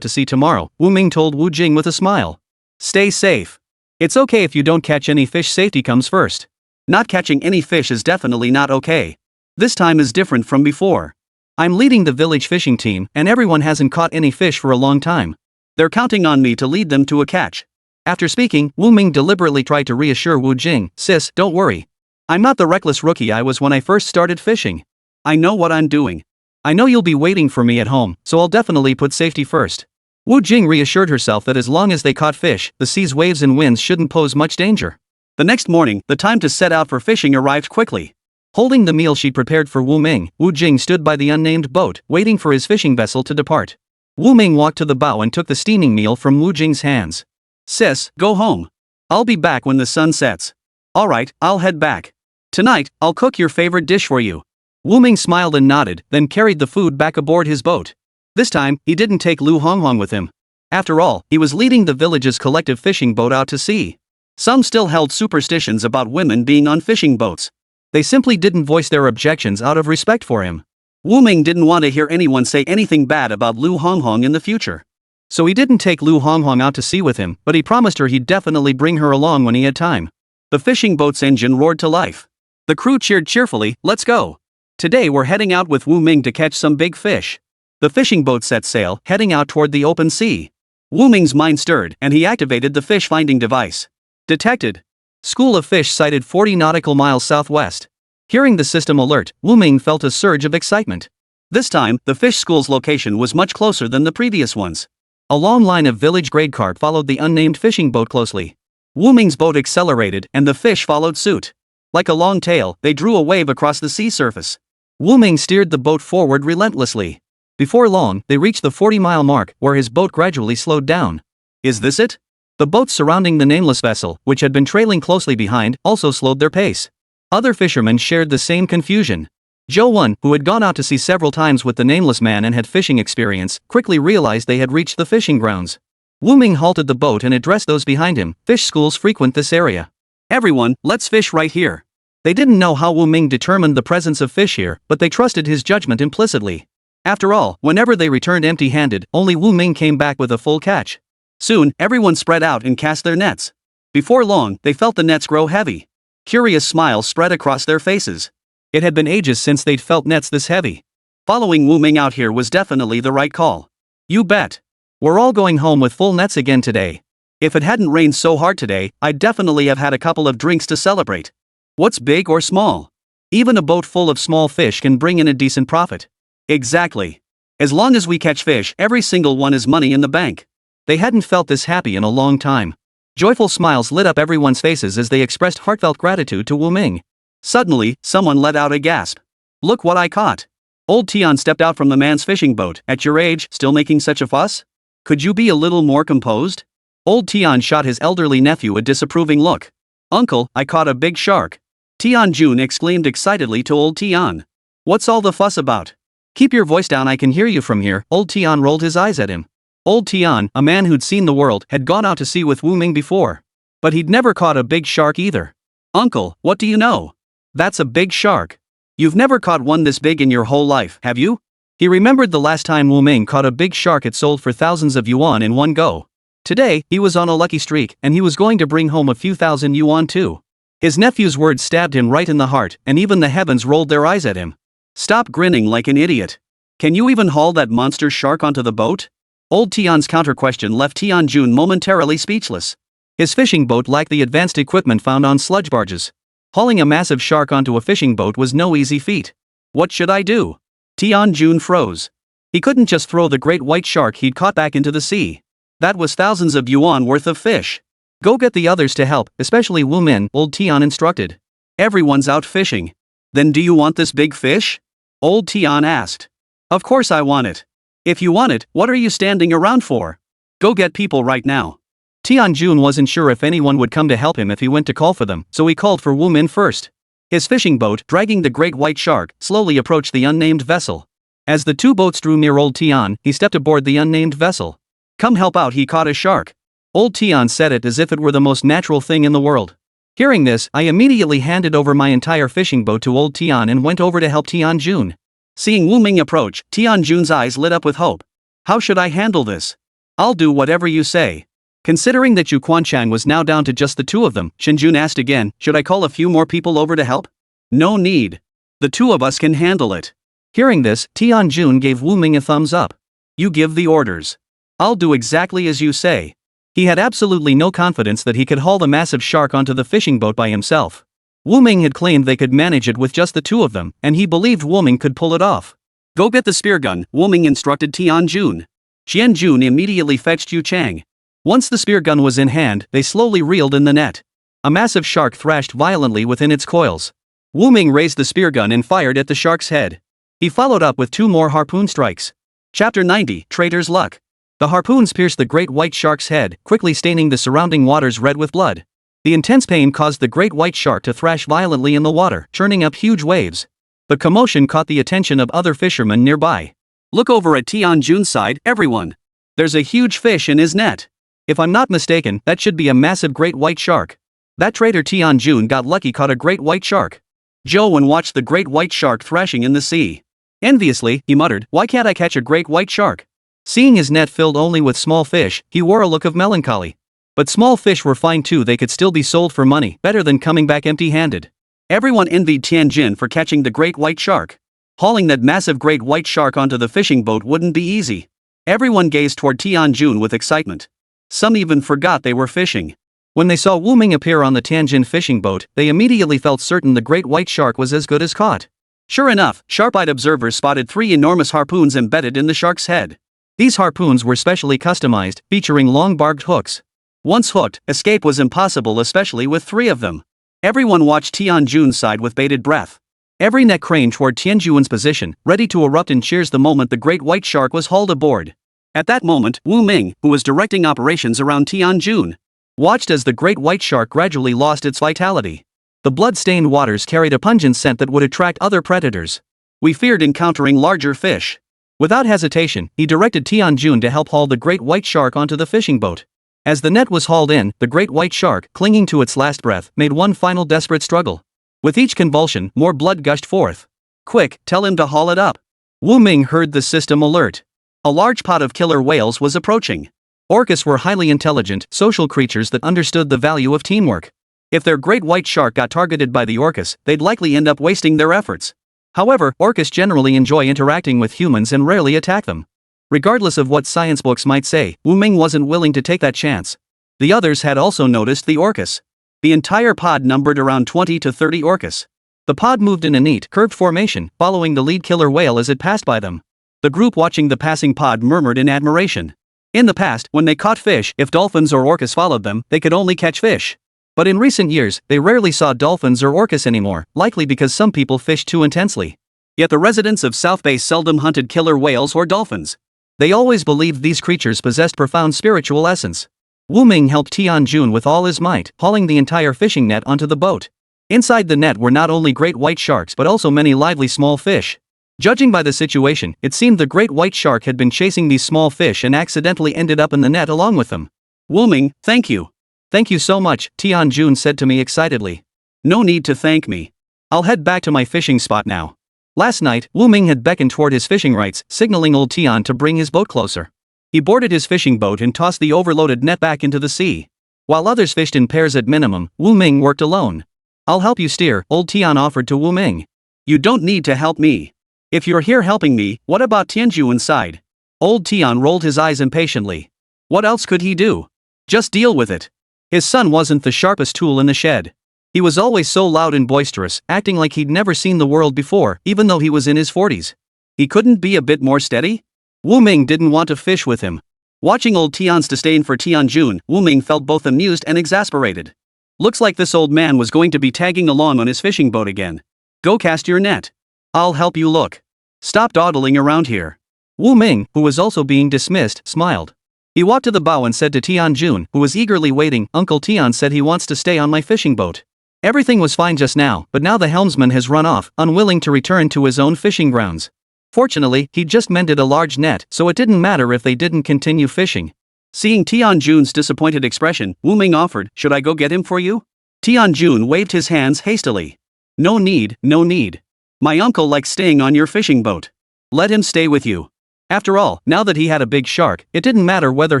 to sea tomorrow," Wu Ming told Wu Jing with a smile. "Stay safe. It's okay if you don't catch any fish, safety comes first." Not catching any fish is definitely not okay. This time is different from before. I'm leading the village fishing team, and everyone hasn't caught any fish for a long time. They're counting on me to lead them to a catch. After speaking, Wu Ming deliberately tried to reassure Wu Jing. "Sis, don't worry. I'm not the reckless rookie I was when I first started fishing. I know what I'm doing. I know you'll be waiting for me at home, so I'll definitely put safety first." Wu Jing reassured herself that as long as they caught fish, the sea's waves and winds shouldn't pose much danger. The next morning, the time to set out for fishing arrived quickly. Holding the meal she'd prepared for Wu Ming, Wu Jing stood by the unnamed boat, waiting for his fishing vessel to depart. Wu Ming walked to the bow and took the steaming meal from Wu Jing's hands. "Sis, go home. I'll be back when the sun sets." "Alright, I'll head back. Tonight, I'll cook your favorite dish for you." Wu Ming smiled and nodded, then carried the food back aboard his boat. This time, he didn't take Lu Honghong with him. After all, he was leading the village's collective fishing boat out to sea. Some still held superstitions about women being on fishing boats. They simply didn't voice their objections out of respect for him. Wu Ming didn't want to hear anyone say anything bad about Lu Honghong in the future. So he didn't take Lu Honghong out to sea with him, but he promised her he'd definitely bring her along when he had time. The fishing boat's engine roared to life. The crew cheered cheerfully. "Let's go. Today we're heading out with Wu Ming to catch some big fish." The fishing boat set sail, heading out toward the open sea. Wu Ming's mind stirred, and he activated the fish-finding device. Detected. School of fish sighted 40 nautical miles southwest. Hearing the system alert, Wu Ming felt a surge of excitement. This time, the fish school's location was much closer than the previous ones. A long line of village-grade carp followed the unnamed fishing boat closely. Wu Ming's boat accelerated, and the fish followed suit. Like a long tail, they drew a wave across the sea surface. Wu Ming steered the boat forward relentlessly. Before long, they reached the 40-mile mark, where his boat gradually slowed down. Is this it? The boats surrounding the nameless vessel, which had been trailing closely behind, also slowed their pace. Other fishermen shared the same confusion. Zhou Wen, who had gone out to sea several times with the nameless man and had fishing experience, quickly realized they had reached the fishing grounds. Wu Ming halted the boat and addressed those behind him. "Fish schools frequent this area. Everyone, let's fish right here." They didn't know how Wu Ming determined the presence of fish here, but they trusted his judgment implicitly. After all, whenever they returned empty-handed, only Wu Ming came back with a full catch. Soon, everyone spread out and cast their nets. Before long, they felt the nets grow heavy. Curious smiles spread across their faces. It had been ages since they'd felt nets this heavy. Following Wu Ming out here was definitely the right call. "You bet. We're all going home with full nets again today. If it hadn't rained so hard today, I'd definitely have had a couple of drinks to celebrate." What's big or small? Even a boat full of small fish can bring in a decent profit. Exactly. As long as we catch fish, every single one is money in the bank. They hadn't felt this happy in a long time. Joyful smiles lit up everyone's faces as they expressed heartfelt gratitude to Wu Ming. Suddenly, someone let out a gasp. "Look what I caught." Old Tian stepped out from the man's fishing boat. "At your age, still making such a fuss? Could you be a little more composed?" Old Tian shot his elderly nephew a disapproving look. "Uncle, I caught a big shark." Tian Jun exclaimed excitedly to Old Tian. "What's all the fuss about? Keep your voice down, I can hear you from here." Old Tian rolled his eyes at him. Old Tian, a man who'd seen the world, had gone out to sea with Wu Ming before. But he'd never caught a big shark either. "Uncle, what do you know? That's a big shark. You've never caught one this big in your whole life, have you?" He remembered the last time Wu Ming caught a big shark it sold for thousands of yuan in one go. Today, he was on a lucky streak, and he was going to bring home a few thousand yuan too. His nephew's words stabbed him right in the heart, and even the heavens rolled their eyes at him. "Stop grinning like an idiot. Can you even haul that monster shark onto the boat?" Old Tian's counter-question left Tian Jun momentarily speechless. His fishing boat lacked the advanced equipment found on sludge barges. Hauling a massive shark onto a fishing boat was no easy feat. "What should I do?" Tian Jun froze. He couldn't just throw the great white shark he'd caught back into the sea. That was thousands of yuan worth of fish. "Go get the others to help, especially Wu Min," Old Tian instructed. "Everyone's out fishing." "Then do you want this big fish?" Old Tian asked. "Of course I want it. If you want it, what are you standing around for? Go get people right now." Tianjun wasn't sure if anyone would come to help him if he went to call for them, so he called for Wu Min first. His fishing boat, dragging the great white shark, slowly approached the unnamed vessel. As the two boats drew near Old Tian, he stepped aboard the unnamed vessel. "Come help out, he caught a shark." Old Tian said it as if it were the most natural thing in the world. Hearing this, I immediately handed over my entire fishing boat to Old Tian and went over to help Tianjun. Seeing Wu Ming approach, Tianjun's eyes lit up with hope. "How should I handle this?" "I'll do whatever you say." Considering that Yu Quanchang was now down to just the two of them, Shenjun asked again, "Should I call a few more people over to help?" "No need. The two of us can handle it." Hearing this, Tianjun gave Wu Ming a thumbs up. "You give the orders. I'll do exactly as you say." He had absolutely no confidence that he could haul the massive shark onto the fishing boat by himself. Wu Ming had claimed they could manage it with just the two of them, and he believed Wu Ming could pull it off. "Go get the spear gun," Wu Ming instructed Tianjun. Tianjun immediately fetched Yu Chang. Once the spear gun was in hand, they slowly reeled in the net. A massive shark thrashed violently within its coils. Wu Ming raised the spear gun and fired at the shark's head. He followed up with two more harpoon strikes. Chapter 90, Trader's Luck. The harpoons pierced the great white shark's head, quickly staining the surrounding waters red with blood. The intense pain caused the great white shark to thrash violently in the water, churning up huge waves. The commotion caught the attention of other fishermen nearby. "Look over at Tianjun's side, everyone. There's a huge fish in his net. If I'm not mistaken, that should be a massive great white shark. That trader Tianjun got lucky, caught a great white shark." Zhou watched the great white shark thrashing in the sea. Enviously, he muttered, "Why can't I catch a great white shark?" Seeing his net filled only with small fish, he wore a look of melancholy. But small fish were fine too, they could still be sold for money, better than coming back empty-handed. Everyone envied Tianjin for catching the great white shark. Hauling that massive great white shark onto the fishing boat wouldn't be easy. Everyone gazed toward Tianjun with excitement. Some even forgot they were fishing. When they saw Wu Ming appear on the Tianjin fishing boat, they immediately felt certain the great white shark was as good as caught. Sure enough, sharp-eyed observers spotted 3 enormous harpoons embedded in the shark's head. These harpoons were specially customized, featuring long barbed hooks. Once hooked, escape was impossible, especially with 3 of them. Everyone watched Tianjun's side with bated breath. Every neck craned toward Tianjun's position, ready to erupt in cheers the moment the great white shark was hauled aboard. At that moment, Wu Ming, who was directing operations around Tianjun, watched as the great white shark gradually lost its vitality. The blood-stained waters carried a pungent scent that would attract other predators. We feared encountering larger fish. Without hesitation, he directed Tianjun to help haul the great white shark onto the fishing boat. As the net was hauled in, the great white shark, clinging to its last breath, made one final desperate struggle. With each convulsion, more blood gushed forth. "Quick, tell him to haul it up." Wu Ming heard the system alert. A large pod of killer whales was approaching. Orcas were highly intelligent, social creatures that understood the value of teamwork. If their great white shark got targeted by the orcas, they'd likely end up wasting their efforts. However, orcas generally enjoy interacting with humans and rarely attack them. Regardless of what science books might say, Wu Ming wasn't willing to take that chance. The others had also noticed the orcas. The entire pod numbered around 20 to 30 orcas. The pod moved in a neat, curved formation, following the lead killer whale as it passed by them. The group watching the passing pod murmured in admiration. In the past, when they caught fish, if dolphins or orcas followed them, they could only catch fish. But in recent years, they rarely saw dolphins or orcas anymore, likely because some people fished too intensely. Yet the residents of South Bay seldom hunted killer whales or dolphins. They always believed these creatures possessed profound spiritual essence. Wu Ming helped Tianjun with all his might, hauling the entire fishing net onto the boat. Inside the net were not only great white sharks but also many lively small fish. Judging by the situation, it seemed the great white shark had been chasing these small fish and accidentally ended up in the net along with them. "Wu Ming, thank you." "Thank you so much," Tianjun said to me excitedly. "No need to thank me. I'll head back to my fishing spot now." Last night, Wu Ming had beckoned toward his fishing rights, signaling old Tian to bring his boat closer. He boarded his fishing boat and tossed the overloaded net back into the sea. While others fished in pairs at minimum, Wu Ming worked alone. "I'll help you steer," old Tian offered to Wu Ming. "You don't need to help me. If you're here helping me, what about Tianjuan's side?" Old Tian rolled his eyes impatiently. What else could he do? Just deal with it. His son wasn't the sharpest tool in the shed. He was always so loud and boisterous, acting like he'd never seen the world before, even though he was in his 40s. He couldn't be a bit more steady? Wu Ming didn't want to fish with him. Watching old Tian's disdain for Tianjun, Wu Ming felt both amused and exasperated. Looks like this old man was going to be tagging along on his fishing boat again. Go cast your net. I'll help you look. Stop dawdling around here. Wu Ming, who was also being dismissed, smiled. He walked to the bow and said to Tianjun, who was eagerly waiting, "Uncle Tian said he wants to stay on my fishing boat." Everything was fine just now, but now the helmsman has run off, unwilling to return to his own fishing grounds. Fortunately, he'd just mended a large net, so it didn't matter if they didn't continue fishing. Seeing Tianjun's disappointed expression, Wu Ming offered, "Should I go get him for you?" Tianjun waved his hands hastily. "No need, no need. My uncle likes staying on your fishing boat. Let him stay with you." After all, now that he had a big shark, it didn't matter whether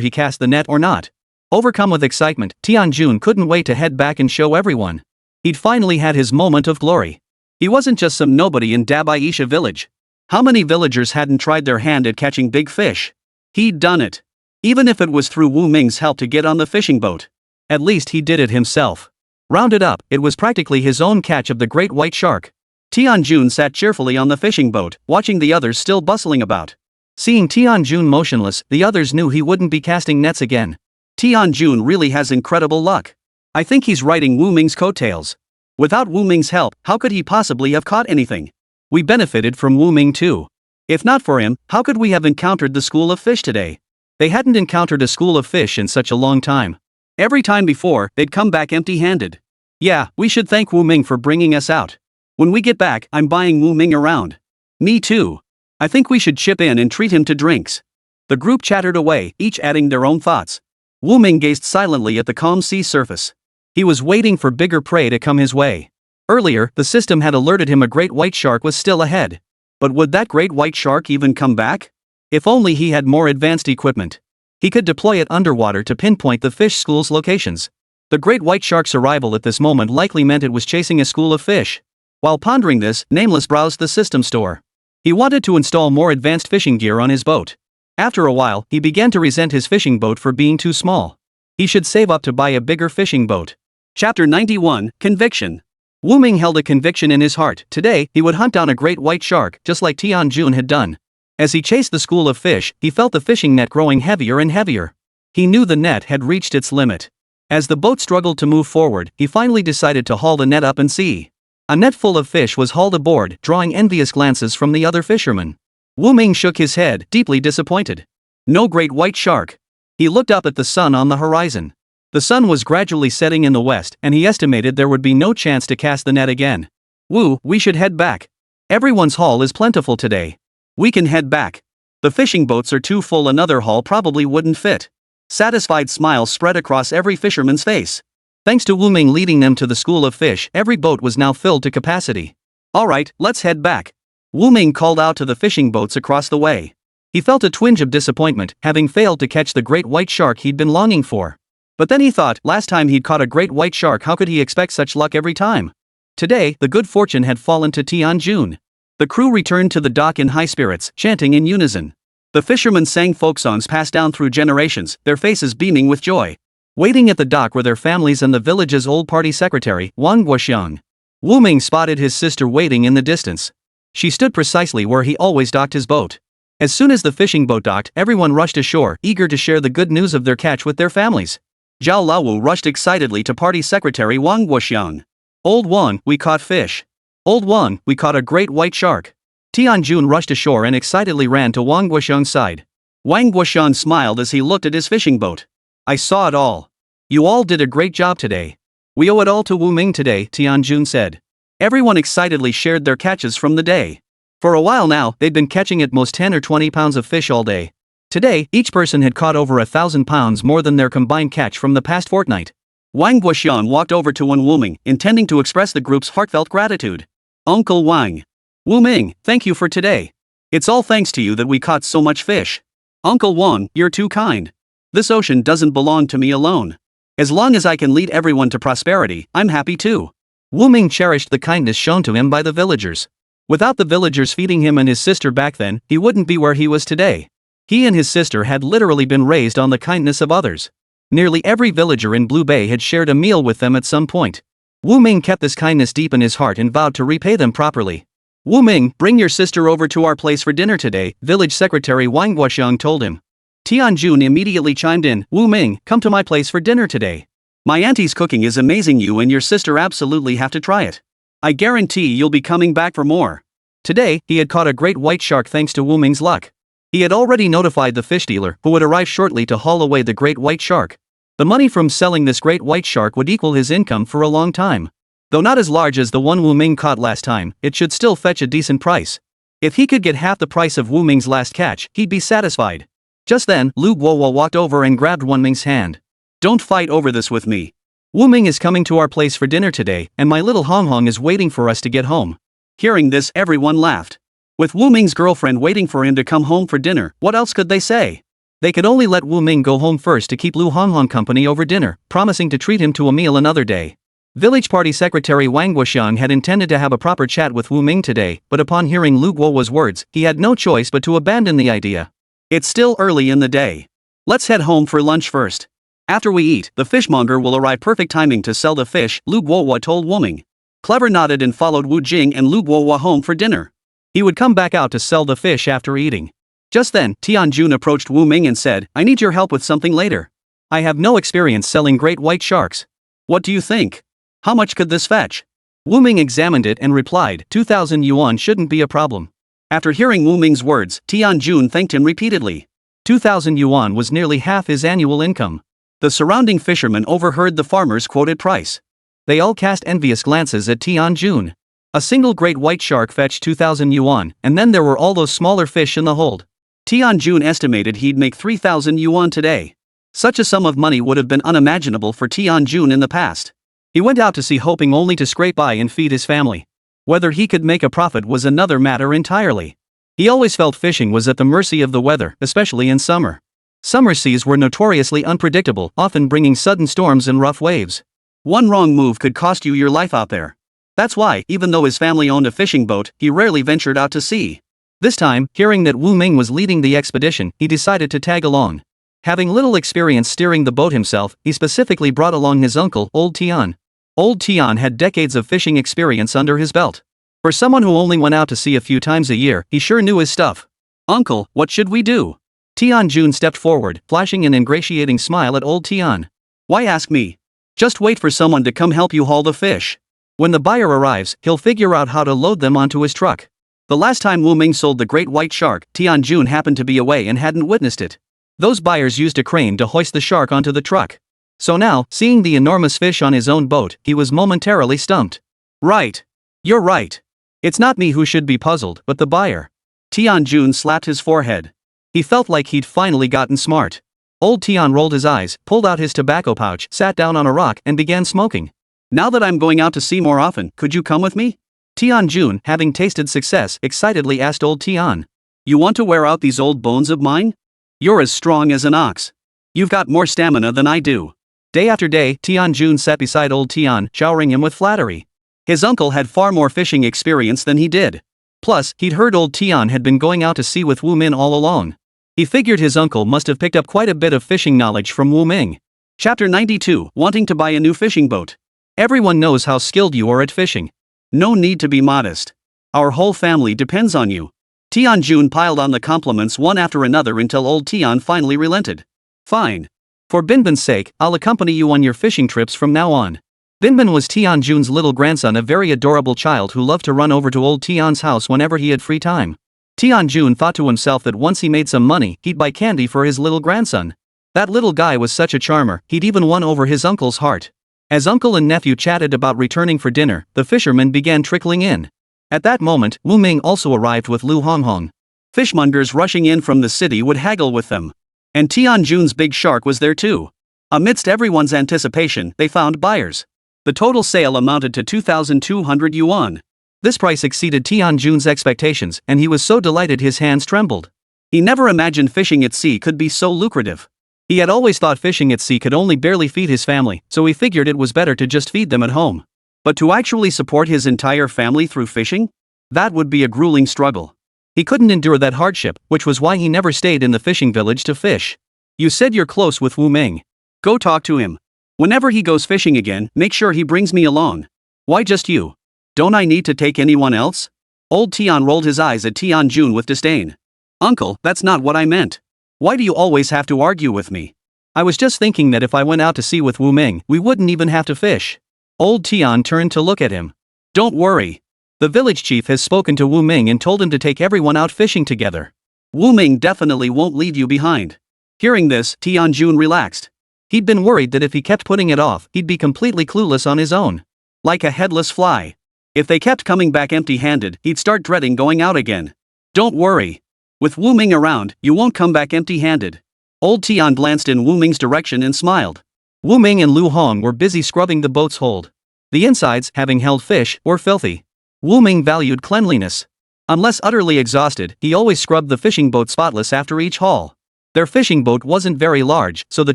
he cast the net or not. Overcome with excitement, Tianjun couldn't wait to head back and show everyone. He'd finally had his moment of glory. He wasn't just some nobody in Dabaisha village. How many villagers hadn't tried their hand at catching big fish? He'd done it. Even if it was through Wu Ming's help to get on the fishing boat. At least he did it himself. Rounded up, it was practically his own catch of the great white shark. Tianjun sat cheerfully on the fishing boat, watching the others still bustling about. Seeing Tianjun motionless, the others knew he wouldn't be casting nets again. Tianjun really has incredible luck. I think he's riding Wu Ming's coattails. Without Wu Ming's help, how could he possibly have caught anything? We benefited from Wu Ming too. If not for him, how could we have encountered the school of fish today? They hadn't encountered a school of fish in such a long time. Every time before, they'd come back empty-handed. Yeah, we should thank Wu Ming for bringing us out. When we get back, I'm buying Wu Ming around. Me too. I think we should chip in and treat him to drinks. The group chattered away, each adding their own thoughts. Wu Ming gazed silently at the calm sea surface. He was waiting for bigger prey to come his way. Earlier, the system had alerted him a great white shark was still ahead. But would that great white shark even come back? If only he had more advanced equipment. He could deploy it underwater to pinpoint the fish school's locations. The great white shark's arrival at this moment likely meant it was chasing a school of fish. While pondering this, Nameless browsed the system store. He wanted to install more advanced fishing gear on his boat. After a while, he began to resent his fishing boat for being too small. He should save up to buy a bigger fishing boat. Chapter 91, Conviction. Wu Ming held a conviction in his heart. Today, he would hunt down a great white shark, just like Tianjun had done. As he chased the school of fish, he felt the fishing net growing heavier and heavier. He knew the net had reached its limit. As the boat struggled to move forward, he finally decided to haul the net up and see. A net full of fish was hauled aboard, drawing envious glances from the other fishermen. Wu Ming shook his head, deeply disappointed. No great white shark. He looked up at the sun on the horizon. The sun was gradually setting in the west, and he estimated there would be no chance to cast the net again. "Wu, we should head back. Everyone's haul is plentiful today. We can head back. The fishing boats are too full, another haul probably wouldn't fit." Satisfied smiles spread across every fisherman's face. Thanks to Wu Ming leading them to the school of fish, every boat was now filled to capacity. "Alright, let's head back." Wu Ming called out to the fishing boats across the way. He felt a twinge of disappointment, having failed to catch the great white shark he'd been longing for. But then he thought, last time he'd caught a great white shark, how could he expect such luck every time? Today, the good fortune had fallen to Tianjun. The crew returned to the dock in high spirits, chanting in unison. The fishermen sang folk songs passed down through generations, their faces beaming with joy. Waiting at the dock were their families and the village's old party secretary, Wang Guoxiang. Wu Ming spotted his sister waiting in the distance. She stood precisely where he always docked his boat. As soon as the fishing boat docked, everyone rushed ashore, eager to share the good news of their catch with their families. Zhao Lawu rushed excitedly to party secretary Wang Guoxiang. "Old Wang, we caught fish. Old Wang, we caught a great white shark." Tianjun rushed ashore and excitedly ran to Wang Guoxiang's side. Wang Guoxiang smiled as he looked at his fishing boat. "I saw it all. You all did a great job today. We owe it all to Wu Ming today," Tianjun said. Everyone excitedly shared their catches from the day. For a while now, they'd been catching at most 10 or 20 pounds of fish all day. Today, each person had caught over 1,000 pounds more than their combined catch from the past fortnight. Wang Guoxiang walked over to Wu Ming, intending to express the group's heartfelt gratitude. "Uncle Wang. Wu Ming, thank you for today. It's all thanks to you that we caught so much fish. Uncle Wang, you're too kind. This ocean doesn't belong to me alone. As long as I can lead everyone to prosperity, I'm happy too." Wu Ming cherished the kindness shown to him by the villagers. Without the villagers feeding him and his sister back then, he wouldn't be where he was today. He and his sister had literally been raised on the kindness of others. Nearly every villager in Blue Bay had shared a meal with them at some point. Wu Ming kept this kindness deep in his heart and vowed to repay them properly. "Wu Ming, bring your sister over to our place for dinner today," village secretary Wang Guoxiang told him. Tianjun immediately chimed in, "Wu Ming, come to my place for dinner today. My auntie's cooking is amazing. You and your sister absolutely have to try it. I guarantee you'll be coming back for more." Today, he had caught a great white shark thanks to Wu Ming's luck. He had already notified the fish dealer, who would arrive shortly to haul away the great white shark. The money from selling this great white shark would equal his income for a long time. Though not as large as the one Wu Ming caught last time, it should still fetch a decent price. If he could get half the price of Wu Ming's last catch, he'd be satisfied. Just then, Lu Guowo walked over and grabbed Wu Ming's hand. "Don't fight over this with me. Wu Ming is coming to our place for dinner today, and my little Hong Hong is waiting for us to get home." Hearing this, everyone laughed. With Wu Ming's girlfriend waiting for him to come home for dinner, what else could they say? They could only let Wu Ming go home first to keep Lu Hong Hong company over dinner, promising to treat him to a meal another day. Village Party Secretary Wang Guoxiang had intended to have a proper chat with Wu Ming today, but upon hearing Lu Guowo's words, he had no choice but to abandon the idea. It's still early in the day. Let's head home for lunch first. After we eat, the fishmonger will arrive perfect timing to sell the fish, Lu Guowo told Wu Ming. Clever nodded and followed Wu Jing and Lu Guowo home for dinner. He would come back out to sell the fish after eating. Just then, Tianjun approached Wu Ming and said, "I need your help with something later. I have no experience selling great white sharks. What do you think? How much could this fetch?" Wu Ming examined it and replied, 2,000 yuan shouldn't be a problem. After hearing Wu Ming's words, Tianjun thanked him repeatedly. 2,000 yuan was nearly half his annual income. The surrounding fishermen overheard the farmer's quoted price. They all cast envious glances at Tianjun. A single great white shark fetched 2,000 yuan, and then there were all those smaller fish in the hold. Tianjun estimated he'd make 3,000 yuan today. Such a sum of money would have been unimaginable for Tianjun in the past. He went out to sea hoping only to scrape by and feed his family. Whether he could make a profit was another matter entirely. He always felt fishing was at the mercy of the weather, especially in summer. Summer seas were notoriously unpredictable, often bringing sudden storms and rough waves. One wrong move could cost you your life out there. That's why, even though his family owned a fishing boat, he rarely ventured out to sea. This time, hearing that Wu Ming was leading the expedition, he decided to tag along. Having little experience steering the boat himself, he specifically brought along his uncle, Old Tian. Old Tian had decades of fishing experience under his belt. For someone who only went out to sea a few times a year, he sure knew his stuff. "Uncle, what should we do?" Tianjun stepped forward, flashing an ingratiating smile at Old Tian. "Why ask me? Just wait for someone to come help you haul the fish. When the buyer arrives, he'll figure out how to load them onto his truck." The last time Wu Ming sold the great white shark, Tianjun happened to be away and hadn't witnessed it. Those buyers used a crane to hoist the shark onto the truck. So now, seeing the enormous fish on his own boat, he was momentarily stumped. "Right. You're right. It's not me who should be puzzled, but the buyer." Tianjun slapped his forehead. He felt like he'd finally gotten smart. Old Tian rolled his eyes, pulled out his tobacco pouch, sat down on a rock, and began smoking. "Now that I'm going out to sea more often, could you come with me?" Tianjun, having tasted success, excitedly asked Old Tian. "You want to wear out these old bones of mine? You're as strong as an ox. You've got more stamina than I do." Day after day, Tianjun sat beside Old Tian, showering him with flattery. His uncle had far more fishing experience than he did. Plus, he'd heard Old Tian had been going out to sea with Wu Ming all along. He figured his uncle must have picked up quite a bit of fishing knowledge from Wu Ming. Chapter 92, Wanting to buy a new fishing boat. Everyone knows how skilled you are at fishing. No need to be modest. Our whole family depends on you. Tianjun piled on the compliments one after another until Old Tian finally relented. "Fine. For Binbin's sake, I'll accompany you on your fishing trips from now on." Binbin was Tianjun's little grandson, a very adorable child who loved to run over to Old Tian's house whenever he had free time. Tianjun thought to himself that once he made some money, he'd buy candy for his little grandson. That little guy was such a charmer, he'd even won over his uncle's heart. As uncle and nephew chatted about returning for dinner, the fishermen began trickling in. At that moment, Wu Ming also arrived with Lu Hong Hong. Fishmongers rushing in from the city would haggle with them. And Tianjun's big shark was there too. Amidst everyone's anticipation, they found buyers. The total sale amounted to 2,200 yuan. This price exceeded Tianjun's expectations, and he was so delighted his hands trembled. He never imagined fishing at sea could be so lucrative. He had always thought fishing at sea could only barely feed his family, so he figured it was better to just feed them at home. But to actually support his entire family through fishing? That would be a grueling struggle. He couldn't endure that hardship, which was why he never stayed in the fishing village to fish. "You said you're close with Wu Ming. Go talk to him. Whenever he goes fishing again, make sure he brings me along." "Why just you? Don't I need to take anyone else?" Old Tian rolled his eyes at Tianjun with disdain. "Uncle, that's not what I meant. Why do you always have to argue with me? I was just thinking that if I went out to sea with Wu Ming, we wouldn't even have to fish." Old Tian turned to look at him. "Don't worry. The village chief has spoken to Wu Ming and told him to take everyone out fishing together. Wu Ming definitely won't leave you behind. Hearing this, Tianjun relaxed. He'd been worried that if he kept putting it off, he'd be completely clueless on his own. Like a headless fly. If they kept coming back empty-handed, he'd start dreading going out again. Don't worry. With Wu Ming around, you won't come back empty-handed. Old Tian glanced in Wu Ming's direction and smiled. Wu Ming and Lu Hong were busy scrubbing the boat's hold. The insides, having held fish, were filthy. Wu Ming valued cleanliness. Unless utterly exhausted, he always scrubbed the fishing boat spotless after each haul. Their fishing boat wasn't very large, so the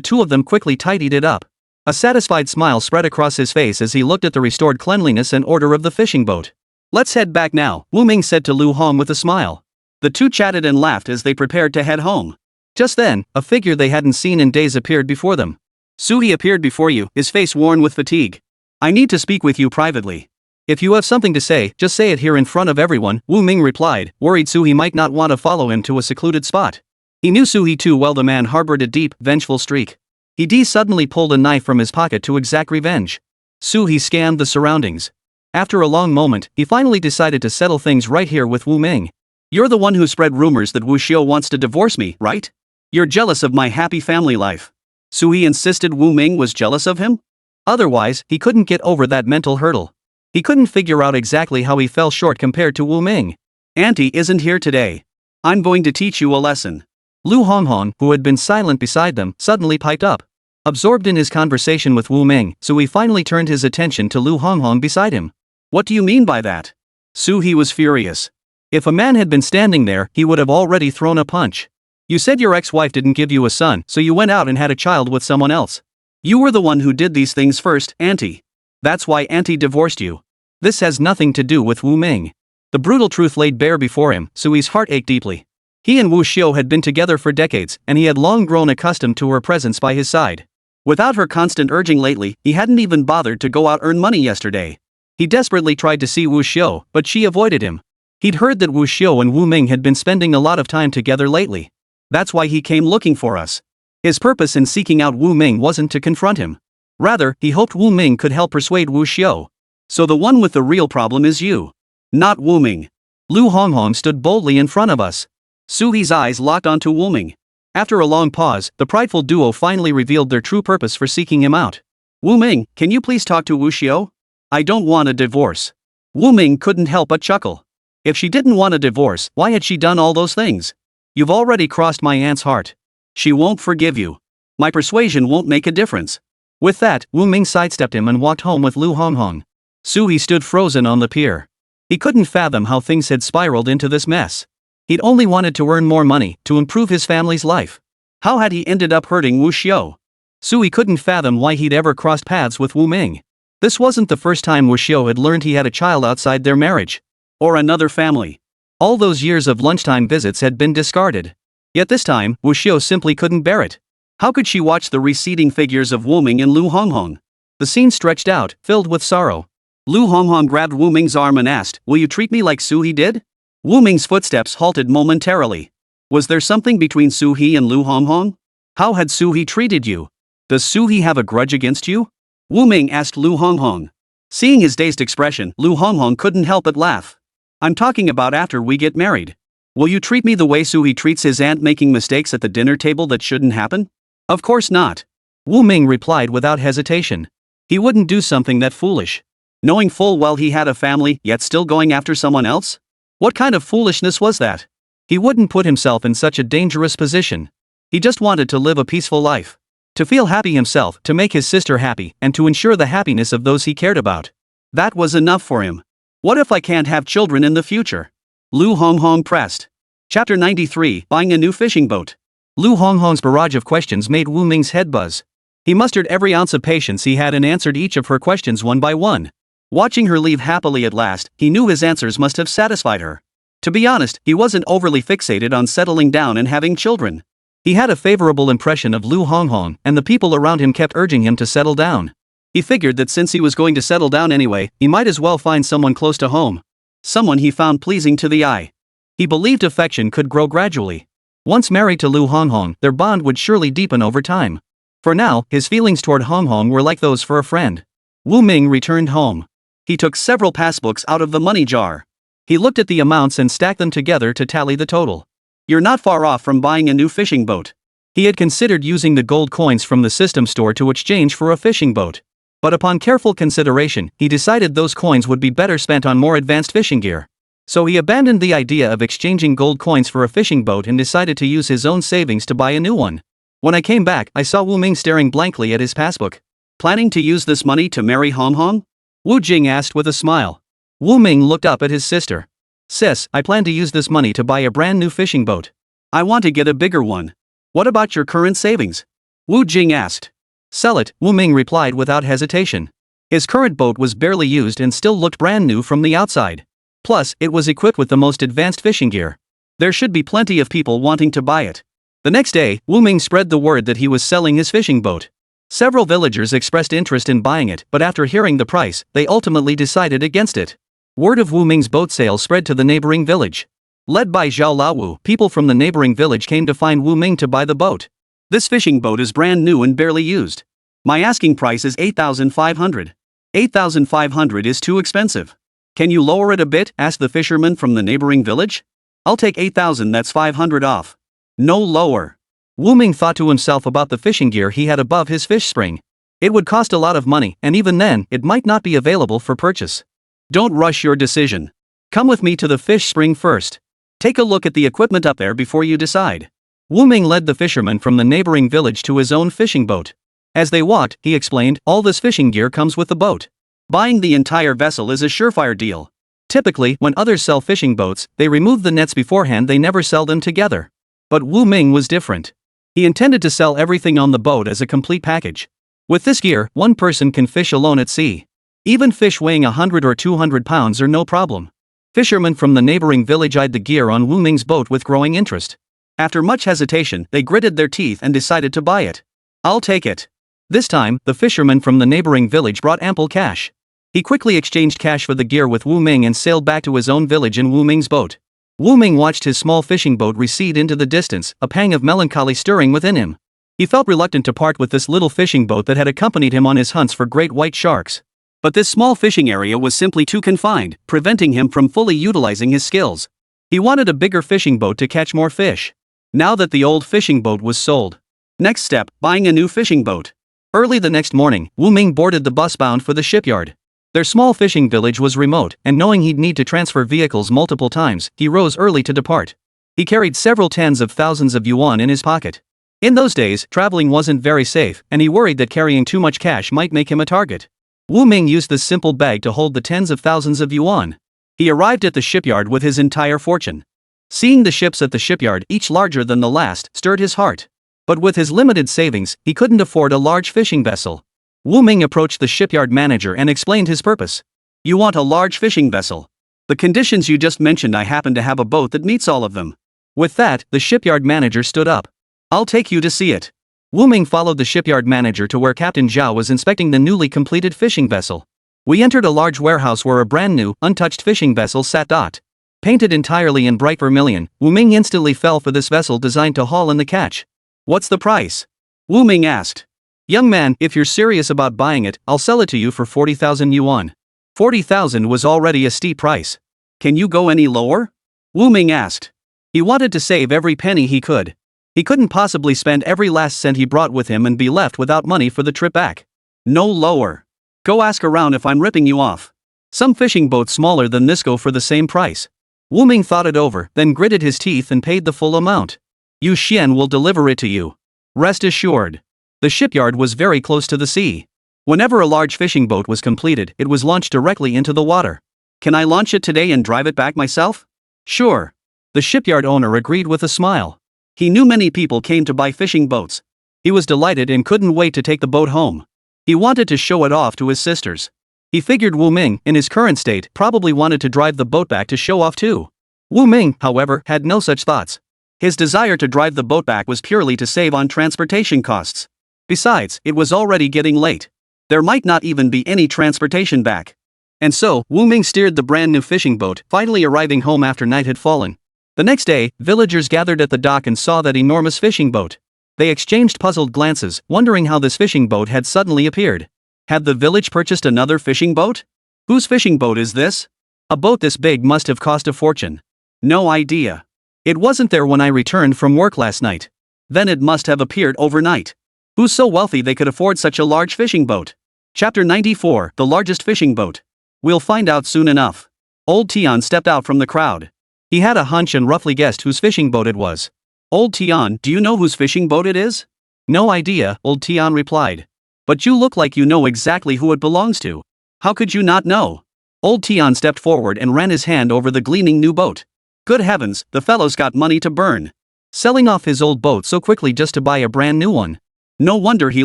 two of them quickly tidied it up. A satisfied smile spread across his face as he looked at the restored cleanliness and order of the fishing boat. Let's head back now, Wu Ming said to Lu Hong with a smile. The two chatted and laughed as they prepared to head home. Just then, a figure they hadn't seen in days appeared before them. Suhi appeared before you, his face worn with fatigue. I need to speak with you privately. If you have something to say, just say it here in front of everyone, Wu Ming replied, worried Suhi might not want to follow him to a secluded spot. He knew Suhi too well. The man harbored a deep, vengeful streak. He suddenly pulled a knife from his pocket to exact revenge. Suhi scanned the surroundings. After a long moment, he finally decided to settle things right here with Wu Ming. You're the one who spread rumors that Wu Xiao wants to divorce me, right? You're jealous of my happy family life. Suhi insisted Wu Ming was jealous of him? Otherwise, he couldn't get over that mental hurdle. He couldn't figure out exactly how he fell short compared to Wu Ming. Auntie isn't here today. I'm going to teach you a lesson. Lu Honghong, who had been silent beside them, suddenly piped up. Absorbed in his conversation with Wu Ming, Suhi finally turned his attention to Lu Honghong beside him. What do you mean by that? Suhi was furious. If a man had been standing there, he would have already thrown a punch. You said your ex-wife didn't give you a son, so you went out and had a child with someone else. You were the one who did these things first, Auntie. That's why Auntie divorced you. This has nothing to do with Wu Ming. The brutal truth laid bare before him, Sui's heart ached deeply. He and Wu Xiao had been together for decades, and he had long grown accustomed to her presence by his side. Without her constant urging lately, he hadn't even bothered to go out earn money yesterday. He desperately tried to see Wu Xiao, but she avoided him. He'd heard that Wu Xiao and Wu Ming had been spending a lot of time together lately. That's why he came looking for us. His purpose in seeking out Wu Ming wasn't to confront him. Rather, he hoped Wu Ming could help persuade Wu Xiao. So the one with the real problem is you. Not Wu Ming. Lu Honghong stood boldly in front of us. Suhi's eyes locked onto Wu Ming. After a long pause, the prideful duo finally revealed their true purpose for seeking him out. Wu Ming, can you please talk to Wu Xiao? I don't want a divorce. Wu Ming couldn't help but chuckle. If she didn't want a divorce, why had she done all those things? You've already crossed my aunt's heart. She won't forgive you. My persuasion won't make a difference. With that, Wu Ming sidestepped him and walked home with Lu Honghong. Suhi stood frozen on the pier. He couldn't fathom how things had spiraled into this mess. He'd only wanted to earn more money, to improve his family's life. How had he ended up hurting Wu Xiao? Suhi couldn't fathom why he'd ever crossed paths with Wu Ming. This wasn't the first time Wu Xiao had learned he had a child outside their marriage. Or another family. All those years of lunchtime visits had been discarded. Yet this time, Wu Xiao simply couldn't bear it. How could she watch the receding figures of Wu Ming and Lu Honghong? The scene stretched out, filled with sorrow. Lu Honghong grabbed Wu Ming's arm and asked, "Will you treat me like Suhi did?" Wu Ming's footsteps halted momentarily. Was there something between Suhi and Lu Honghong? How had Suhi treated you? Does Suhi have a grudge against you? Wu Ming asked Lu Honghong. Seeing his dazed expression, Lu Honghong couldn't help but laugh. I'm talking about after we get married. Will you treat me the way Suhi treats his aunt, making mistakes at the dinner table that shouldn't happen? Of course not. Wu Ming replied without hesitation. He wouldn't do something that foolish. Knowing full well he had a family, yet still going after someone else? What kind of foolishness was that? He wouldn't put himself in such a dangerous position. He just wanted to live a peaceful life. To feel happy himself, to make his sister happy, and to ensure the happiness of those he cared about. That was enough for him. What if I can't have children in the future? Lu Honghong pressed. Chapter 93, Buying a New Fishing Boat. Lu Honghong's barrage of questions made Wu Ming's head buzz. He mustered every ounce of patience he had and answered each of her questions one by one. Watching her leave happily at last, he knew his answers must have satisfied her. To be honest, he wasn't overly fixated on settling down and having children. He had a favorable impression of Lu Honghong, and the people around him kept urging him to settle down. He figured that since he was going to settle down anyway, he might as well find someone close to home. Someone he found pleasing to the eye. He believed affection could grow gradually. Once married to Lu Honghong, their bond would surely deepen over time. For now, his feelings toward Honghong were like those for a friend. Wu Ming returned home. He took several passbooks out of the money jar. He looked at the amounts and stacked them together to tally the total. You're not far off from buying a new fishing boat. He had considered using the gold coins from the system store to exchange for a fishing boat. But upon careful consideration, he decided those coins would be better spent on more advanced fishing gear. So he abandoned the idea of exchanging gold coins for a fishing boat and decided to use his own savings to buy a new one. When I came back, I saw Wu Ming staring blankly at his passbook. Planning to use this money to marry Hong Hong? Wu Jing asked with a smile. Wu Ming looked up at his sister. Sis, I plan to use this money to buy a brand new fishing boat. I want to get a bigger one. What about your current savings? Wu Jing asked. Sell it, Wu Ming replied without hesitation. His current boat was barely used and still looked brand new from the outside. Plus, it was equipped with the most advanced fishing gear. There should be plenty of people wanting to buy it. The next day, Wu Ming spread the word that he was selling his fishing boat. Several villagers expressed interest in buying it, but after hearing the price, they ultimately decided against it. Word of Wu Ming's boat sale spread to the neighboring village. Led by Zhao Lawu, people from the neighboring village came to find Wu Ming to buy the boat. This fishing boat is brand new and barely used. My asking price is 8,500. 8,500 is too expensive. Can you lower it a bit? Asked the fisherman from the neighboring village. I'll take 8,000, that's 500 off. No lower. Wu Ming thought to himself about the fishing gear he had above his fish spring. It would cost a lot of money, and even then, it might not be available for purchase. Don't rush your decision. Come with me to the fish spring first. Take a look at the equipment up there before you decide. Wu Ming led the fisherman from the neighboring village to his own fishing boat. As they walked, he explained, all this fishing gear comes with the boat. Buying the entire vessel is a surefire deal. Typically, when others sell fishing boats, they remove the nets beforehand, they never sell them together. But Wu Ming was different. He intended to sell everything on the boat as a complete package. With this gear, one person can fish alone at sea. Even fish weighing 100 or 200 pounds are no problem. Fishermen from the neighboring village eyed the gear on Wu Ming's boat with growing interest. After much hesitation, they gritted their teeth and decided to buy it. I'll take it. This time, the fisherman from the neighboring village brought ample cash. He quickly exchanged cash for the gear with Wu Ming and sailed back to his own village in Wu Ming's boat. Wu Ming watched his small fishing boat recede into the distance, a pang of melancholy stirring within him. He felt reluctant to part with this little fishing boat that had accompanied him on his hunts for great white sharks. But this small fishing area was simply too confined, preventing him from fully utilizing his skills. He wanted a bigger fishing boat to catch more fish. Now that the old fishing boat was sold. Next step, buying a new fishing boat. Early the next morning, Wu Ming boarded the bus bound for the shipyard. Their small fishing village was remote, and knowing he'd need to transfer vehicles multiple times, he rose early to depart. He carried several tens of thousands of yuan in his pocket. In those days, traveling wasn't very safe, and he worried that carrying too much cash might make him a target. Wu Ming used this simple bag to hold the tens of thousands of yuan. He arrived at the shipyard with his entire fortune. Seeing the ships at the shipyard, each larger than the last, stirred his heart. But with his limited savings, he couldn't afford a large fishing vessel. Wu Ming approached the shipyard manager and explained his purpose. You want a large fishing vessel. The conditions you just mentioned, I happen to have a boat that meets all of them. With that, the shipyard manager stood up. I'll take you to see it. Wu Ming followed the shipyard manager to where Captain Zhao was inspecting the newly completed fishing vessel. We entered a large warehouse where a brand new, untouched fishing vessel sat. Painted entirely in bright vermilion, Wu Ming instantly fell for this vessel designed to haul in the catch. What's the price? Wu Ming asked. Young man, if you're serious about buying it, I'll sell it to you for 40,000 yuan. 40,000 was already a steep price. Can you go any lower? Wu Ming asked. He wanted to save every penny he could. He couldn't possibly spend every last cent he brought with him and be left without money for the trip back. No lower. Go ask around if I'm ripping you off. Some fishing boats smaller than this go for the same price. Wu Ming thought it over, then gritted his teeth and paid the full amount. Yu Xian will deliver it to you. Rest assured. The shipyard was very close to the sea. Whenever a large fishing boat was completed, it was launched directly into the water. Can I launch it today and drive it back myself? Sure. The shipyard owner agreed with a smile. He knew many people came to buy fishing boats. He was delighted and couldn't wait to take the boat home. He wanted to show it off to his sisters. He figured Wu Ming, in his current state, probably wanted to drive the boat back to show off too. Wu Ming, however, had no such thoughts. His desire to drive the boat back was purely to save on transportation costs. Besides, it was already getting late. There might not even be any transportation back. And so, Wu Ming steered the brand new fishing boat, finally arriving home after night had fallen. The next day, villagers gathered at the dock and saw that enormous fishing boat. They exchanged puzzled glances, wondering how this fishing boat had suddenly appeared. Had the village purchased another fishing boat? Whose fishing boat is this? A boat this big must have cost a fortune. No idea. It wasn't there when I returned from work last night. Then it must have appeared overnight. Who's so wealthy they could afford such a large fishing boat? Chapter 94, The Largest Fishing Boat. We'll find out soon enough. Old Tian stepped out from the crowd. He had a hunch and roughly guessed whose fishing boat it was. Old Tian, do you know whose fishing boat it is? No idea, Old Tian replied. But you look like you know exactly who it belongs to. How could you not know? Old Tian stepped forward and ran his hand over the gleaming new boat. Good heavens, the fellow's got money to burn. Selling off his old boat so quickly just to buy a brand new one. No wonder he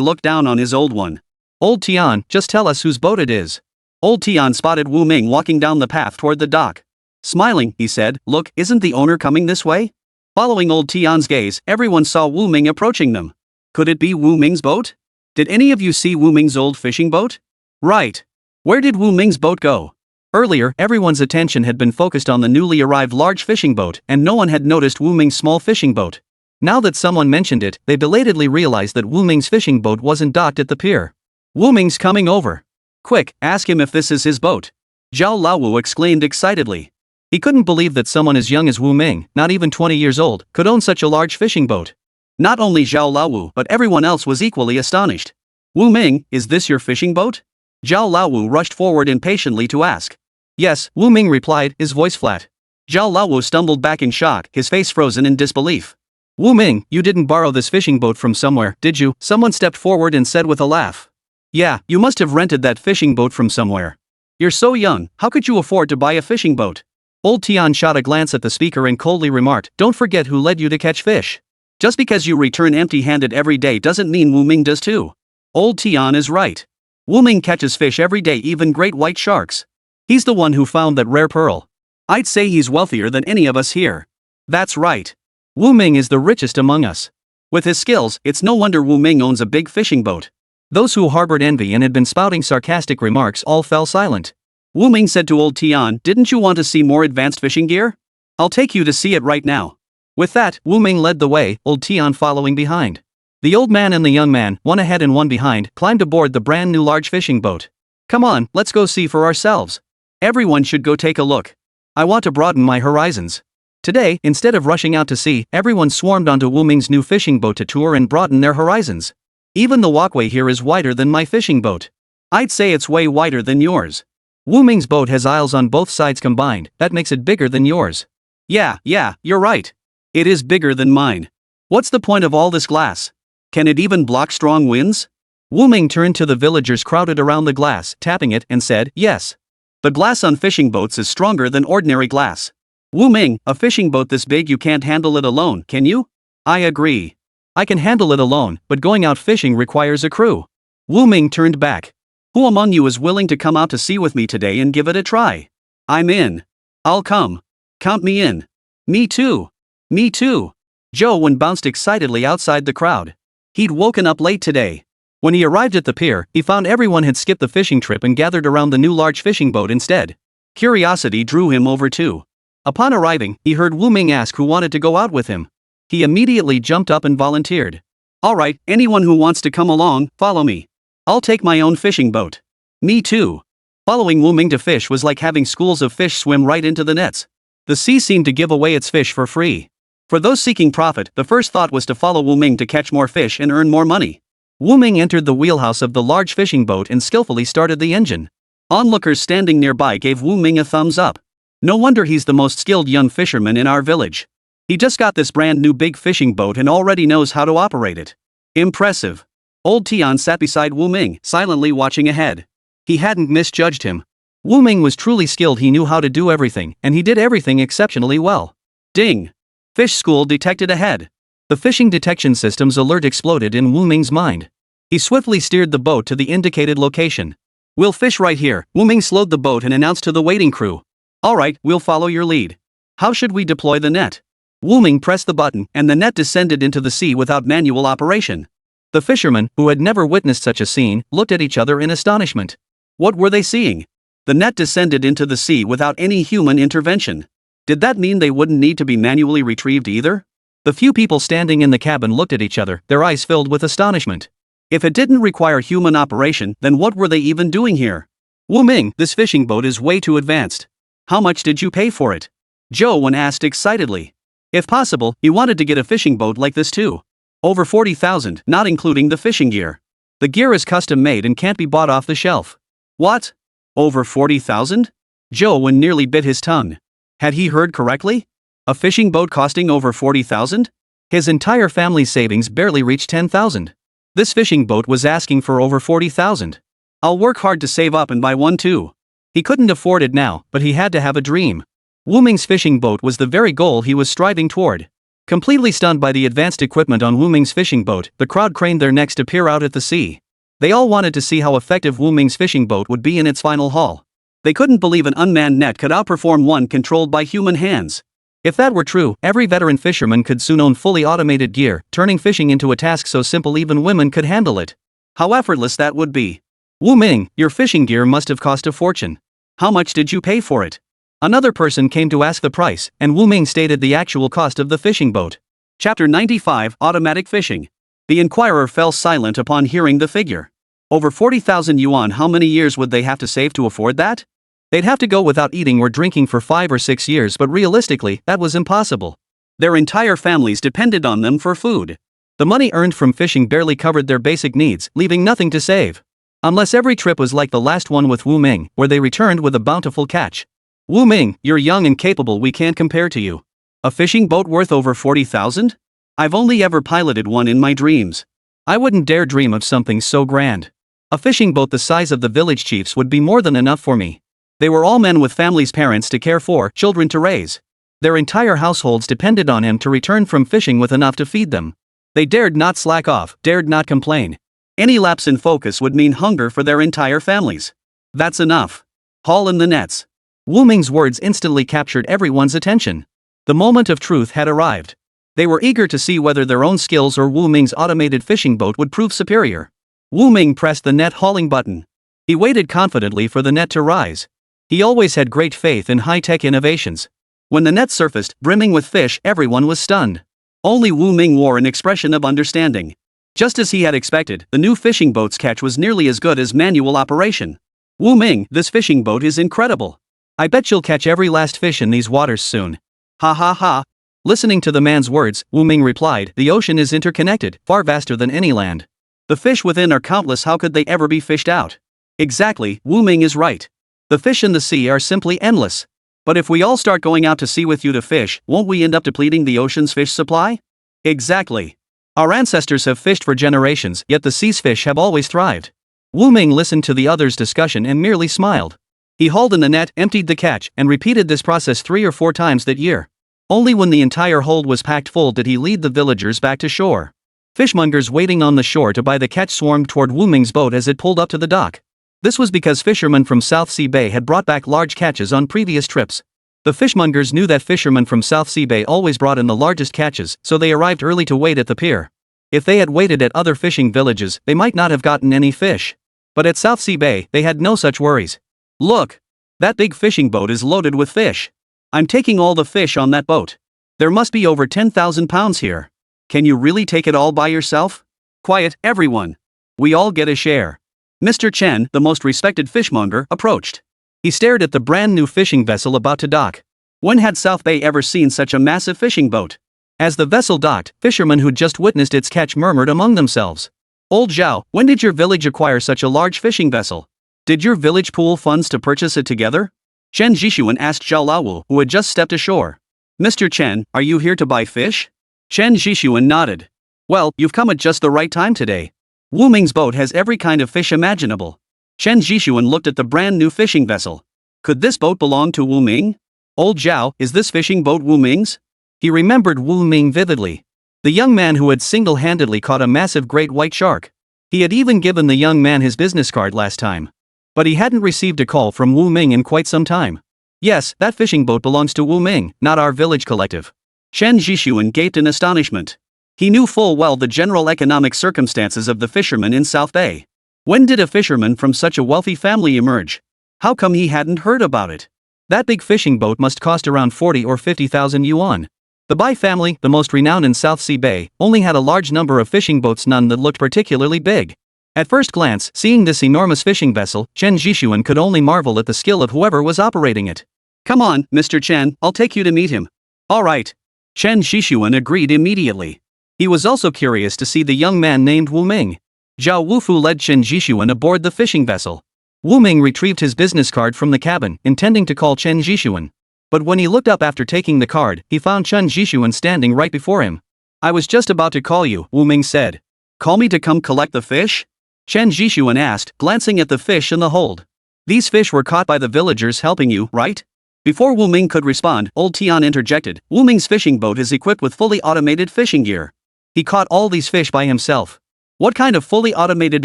looked down on his old one. Old Tian, just tell us whose boat it is. Old Tian spotted Wu Ming walking down the path toward the dock. Smiling, he said, look, isn't the owner coming this way? Following Old Tian's gaze, everyone saw Wu Ming approaching them. Could it be Wu Ming's boat? Did any of you see Wu Ming's old fishing boat? Right. Where did Wu Ming's boat go? Earlier, everyone's attention had been focused on the newly arrived large fishing boat, and no one had noticed Wu Ming's small fishing boat. Now that someone mentioned it, they belatedly realized that Wu Ming's fishing boat wasn't docked at the pier. Wu Ming's coming over. Quick, ask him if this is his boat. Zhao Laowu exclaimed excitedly. He couldn't believe that someone as young as Wu Ming, not even 20 years old, could own such a large fishing boat. Not only Zhao Laowu but everyone else was equally astonished. Wu Ming, is this your fishing boat? Zhao Laowu rushed forward impatiently to ask. Yes, Wu Ming replied, his voice flat. Zhao Laowu stumbled back in shock, his face frozen in disbelief. Wu Ming, you didn't borrow this fishing boat from somewhere, did you? Someone stepped forward and said with a laugh. Yeah, you must have rented that fishing boat from somewhere. You're so young, how could you afford to buy a fishing boat? Old Tian shot a glance at the speaker and coldly remarked, don't forget who led you to catch fish. Just because you return empty-handed every day doesn't mean Wu Ming does too. Old Tian is right. Wu Ming catches fish every day, even great white sharks. He's the one who found that rare pearl. I'd say he's wealthier than any of us here. That's right. Wu Ming is the richest among us. With his skills, it's no wonder Wu Ming owns a big fishing boat. Those who harbored envy and had been spouting sarcastic remarks all fell silent. Wu Ming said to Old Tian, didn't you want to see more advanced fishing gear? I'll take you to see it right now. With that, Wu Ming led the way, Old Tian following behind. The old man and the young man, one ahead and one behind, climbed aboard the brand new large fishing boat. Come on, let's go see for ourselves. Everyone should go take a look. I want to broaden my horizons. Today, instead of rushing out to sea, everyone swarmed onto Wu Ming's new fishing boat to tour and broaden their horizons. Even the walkway here is wider than my fishing boat. I'd say it's way wider than yours. Wu Ming's boat has aisles on both sides combined, that makes it bigger than yours. Yeah, you're right. It is bigger than mine. What's the point of all this glass? Can it even block strong winds? Wu Ming turned to the villagers crowded around the glass, tapping it, and said, yes. The glass on fishing boats is stronger than ordinary glass. Wu Ming, a fishing boat this big you can't handle it alone, can you? I agree. I can handle it alone, but going out fishing requires a crew. Wu Ming turned back. Who among you is willing to come out to sea with me today and give it a try? I'm in. I'll come. Count me in. Me too. Me too. Zhou Wen bounced excitedly outside the crowd. He'd woken up late today. When he arrived at the pier, he found everyone had skipped the fishing trip and gathered around the new large fishing boat instead. Curiosity drew him over too. Upon arriving, he heard Wu Ming ask who wanted to go out with him. He immediately jumped up and volunteered. All right, anyone who wants to come along, follow me. I'll take my own fishing boat. Me too. Following Wu Ming to fish was like having schools of fish swim right into the nets. The sea seemed to give away its fish for free. For those seeking profit, the first thought was to follow Wu Ming to catch more fish and earn more money. Wu Ming entered the wheelhouse of the large fishing boat and skillfully started the engine. Onlookers standing nearby gave Wu Ming a thumbs up. No wonder he's the most skilled young fisherman in our village. He just got this brand new big fishing boat and already knows how to operate it. Impressive. Old Tian sat beside Wu Ming, silently watching ahead. He hadn't misjudged him. Wu Ming was truly skilled, he knew how to do everything, and he did everything exceptionally well. Ding! Fish school detected ahead. The fishing detection system's alert exploded in Wu Ming's mind. He swiftly steered the boat to the indicated location. We'll fish right here. Wu Ming slowed the boat and announced to the waiting crew. All right, we'll follow your lead. How should we deploy the net? Wu Ming pressed the button, and the net descended into the sea without manual operation. The fishermen, who had never witnessed such a scene, looked at each other in astonishment. What were they seeing? The net descended into the sea without any human intervention. Did that mean they wouldn't need to be manually retrieved either? The few people standing in the cabin looked at each other, their eyes filled with astonishment. If it didn't require human operation, then what were they even doing here? Wu Ming, this fishing boat is way too advanced. How much did you pay for it? Zhou Wen asked excitedly. If possible, he wanted to get a fishing boat like this too. Over 40,000, not including the fishing gear. The gear is custom made and can't be bought off the shelf. What? Over 40,000? Joe nearly bit his tongue. Had he heard correctly? A fishing boat costing over 40,000? His entire family's savings barely reached 10,000. This fishing boat was asking for over 40,000. I'll work hard to save up and buy one too. He couldn't afford it now, but he had to have a dream. Ming's fishing boat was the very goal he was striving toward. Completely stunned by the advanced equipment on Ming's fishing boat, the crowd craned their necks to peer out at the sea. They all wanted to see how effective Ming's fishing boat would be in its final haul. They couldn't believe an unmanned net could outperform one controlled by human hands. If that were true, every veteran fisherman could soon own fully automated gear, turning fishing into a task so simple even women could handle it. How effortless that would be. Ming, your fishing gear must have cost a fortune. How much did you pay for it? Another person came to ask the price, and Ming stated the actual cost of the fishing boat. Chapter 95, Automatic Fishing. The inquirer fell silent upon hearing the figure. Over 40,000 yuan. How many years would they have to save to afford that? They'd have to go without eating or drinking for 5 or 6 years, but realistically, that was impossible. Their entire families depended on them for food. The money earned from fishing barely covered their basic needs, leaving nothing to save. Unless every trip was like the last one with Ming, where they returned with a bountiful catch. Ming, you're young and capable, we can't compare to you. A fishing boat worth over 40,000? I've only ever piloted one in my dreams. I wouldn't dare dream of something so grand. A fishing boat the size of the village chief's would be more than enough for me. They were all men with families, parents to care for, children to raise. Their entire households depended on him to return from fishing with enough to feed them. They dared not slack off, dared not complain. Any lapse in focus would mean hunger for their entire families. That's enough. Haul in the nets. Ming's words instantly captured everyone's attention. The moment of truth had arrived. They were eager to see whether their own skills or Ming's automated fishing boat would prove superior. Ming pressed the net hauling button. He waited confidently for the net to rise. He always had great faith in high-tech innovations. When the net surfaced, brimming with fish, everyone was stunned. Only Ming wore an expression of understanding. Just as he had expected, the new fishing boat's catch was nearly as good as manual operation. Ming, this fishing boat is incredible. I bet you'll catch every last fish in these waters soon. Ha ha ha. Listening to the man's words, Ming replied, the ocean is interconnected, far vaster than any land. The fish within are countless, how could they ever be fished out? Exactly, Ming is right. The fish in the sea are simply endless. But if we all start going out to sea with you to fish, won't we end up depleting the ocean's fish supply? Exactly. Our ancestors have fished for generations, yet the sea's fish have always thrived. Ming listened to the others' discussion and merely smiled. He hauled in the net, emptied the catch, and repeated this process 3 or 4 times that year. Only when the entire hold was packed full did he lead the villagers back to shore. Fishmongers waiting on the shore to buy the catch swarmed toward Ming's boat as it pulled up to the dock. This was because fishermen from South Sea Bay had brought back large catches on previous trips. The fishmongers knew that fishermen from South Sea Bay always brought in the largest catches, so they arrived early to wait at the pier. If they had waited at other fishing villages, they might not have gotten any fish. But at South Sea Bay, they had no such worries. Look! That big fishing boat is loaded with fish. I'm taking all the fish on that boat. There must be over 10,000 pounds here. Can you really take it all by yourself? Quiet, everyone. We all get a share. Mr. Chen, the most respected fishmonger, approached. He stared at the brand new fishing vessel about to dock. When had South Bay ever seen such a massive fishing boat? As the vessel docked, fishermen who'd just witnessed its catch murmured among themselves. Old Zhao, when did your village acquire such a large fishing vessel? Did your village pool funds to purchase it together? Chen Zhishuan asked Zhao Laowu, who had just stepped ashore. Mr. Chen, are you here to buy fish? Chen Zhishuan nodded. Well, you've come at just the right time today. Ming's boat has every kind of fish imaginable. Chen Zhishuan looked at the brand new fishing vessel. Could this boat belong to Ming? Old Zhao, is this fishing boat Ming's? He remembered Ming vividly. The young man who had single-handedly caught a massive great white shark. He had even given the young man his business card last time. But he hadn't received a call from Ming in quite some time. Yes, that fishing boat belongs to Ming, not our village collective. Chen Zhishuan gaped in astonishment. He knew full well the general economic circumstances of the fishermen in South Bay. When did a fisherman from such a wealthy family emerge? How come he hadn't heard about it? That big fishing boat must cost around 40 or 50,000 yuan. The Bai family, the most renowned in South Sea Bay, only had a large number of fishing boats, none that looked particularly big. At first glance, seeing this enormous fishing vessel, Chen Zhishuan could only marvel at the skill of whoever was operating it. Come on, Mr. Chen, I'll take you to meet him. All right. Chen Zhishuan agreed immediately. He was also curious to see the young man named Wu Ming. Zhao Wufu led Chen Zhishuan aboard the fishing vessel. Wu Ming retrieved his business card from the cabin, intending to call Chen Zhishuan. But when he looked up after taking the card, he found Chen Zhishuan standing right before him. "I was just about to call you," Wu Ming said. "Call me to come collect the fish?" Chen Zhishuan asked, glancing at the fish in the hold. "These fish were caught by the villagers helping you, right?" Before Wu Ming could respond, old Tian interjected. "Wu Ming's fishing boat is equipped with fully automated fishing gear. He caught all these fish by himself. What kind of fully automated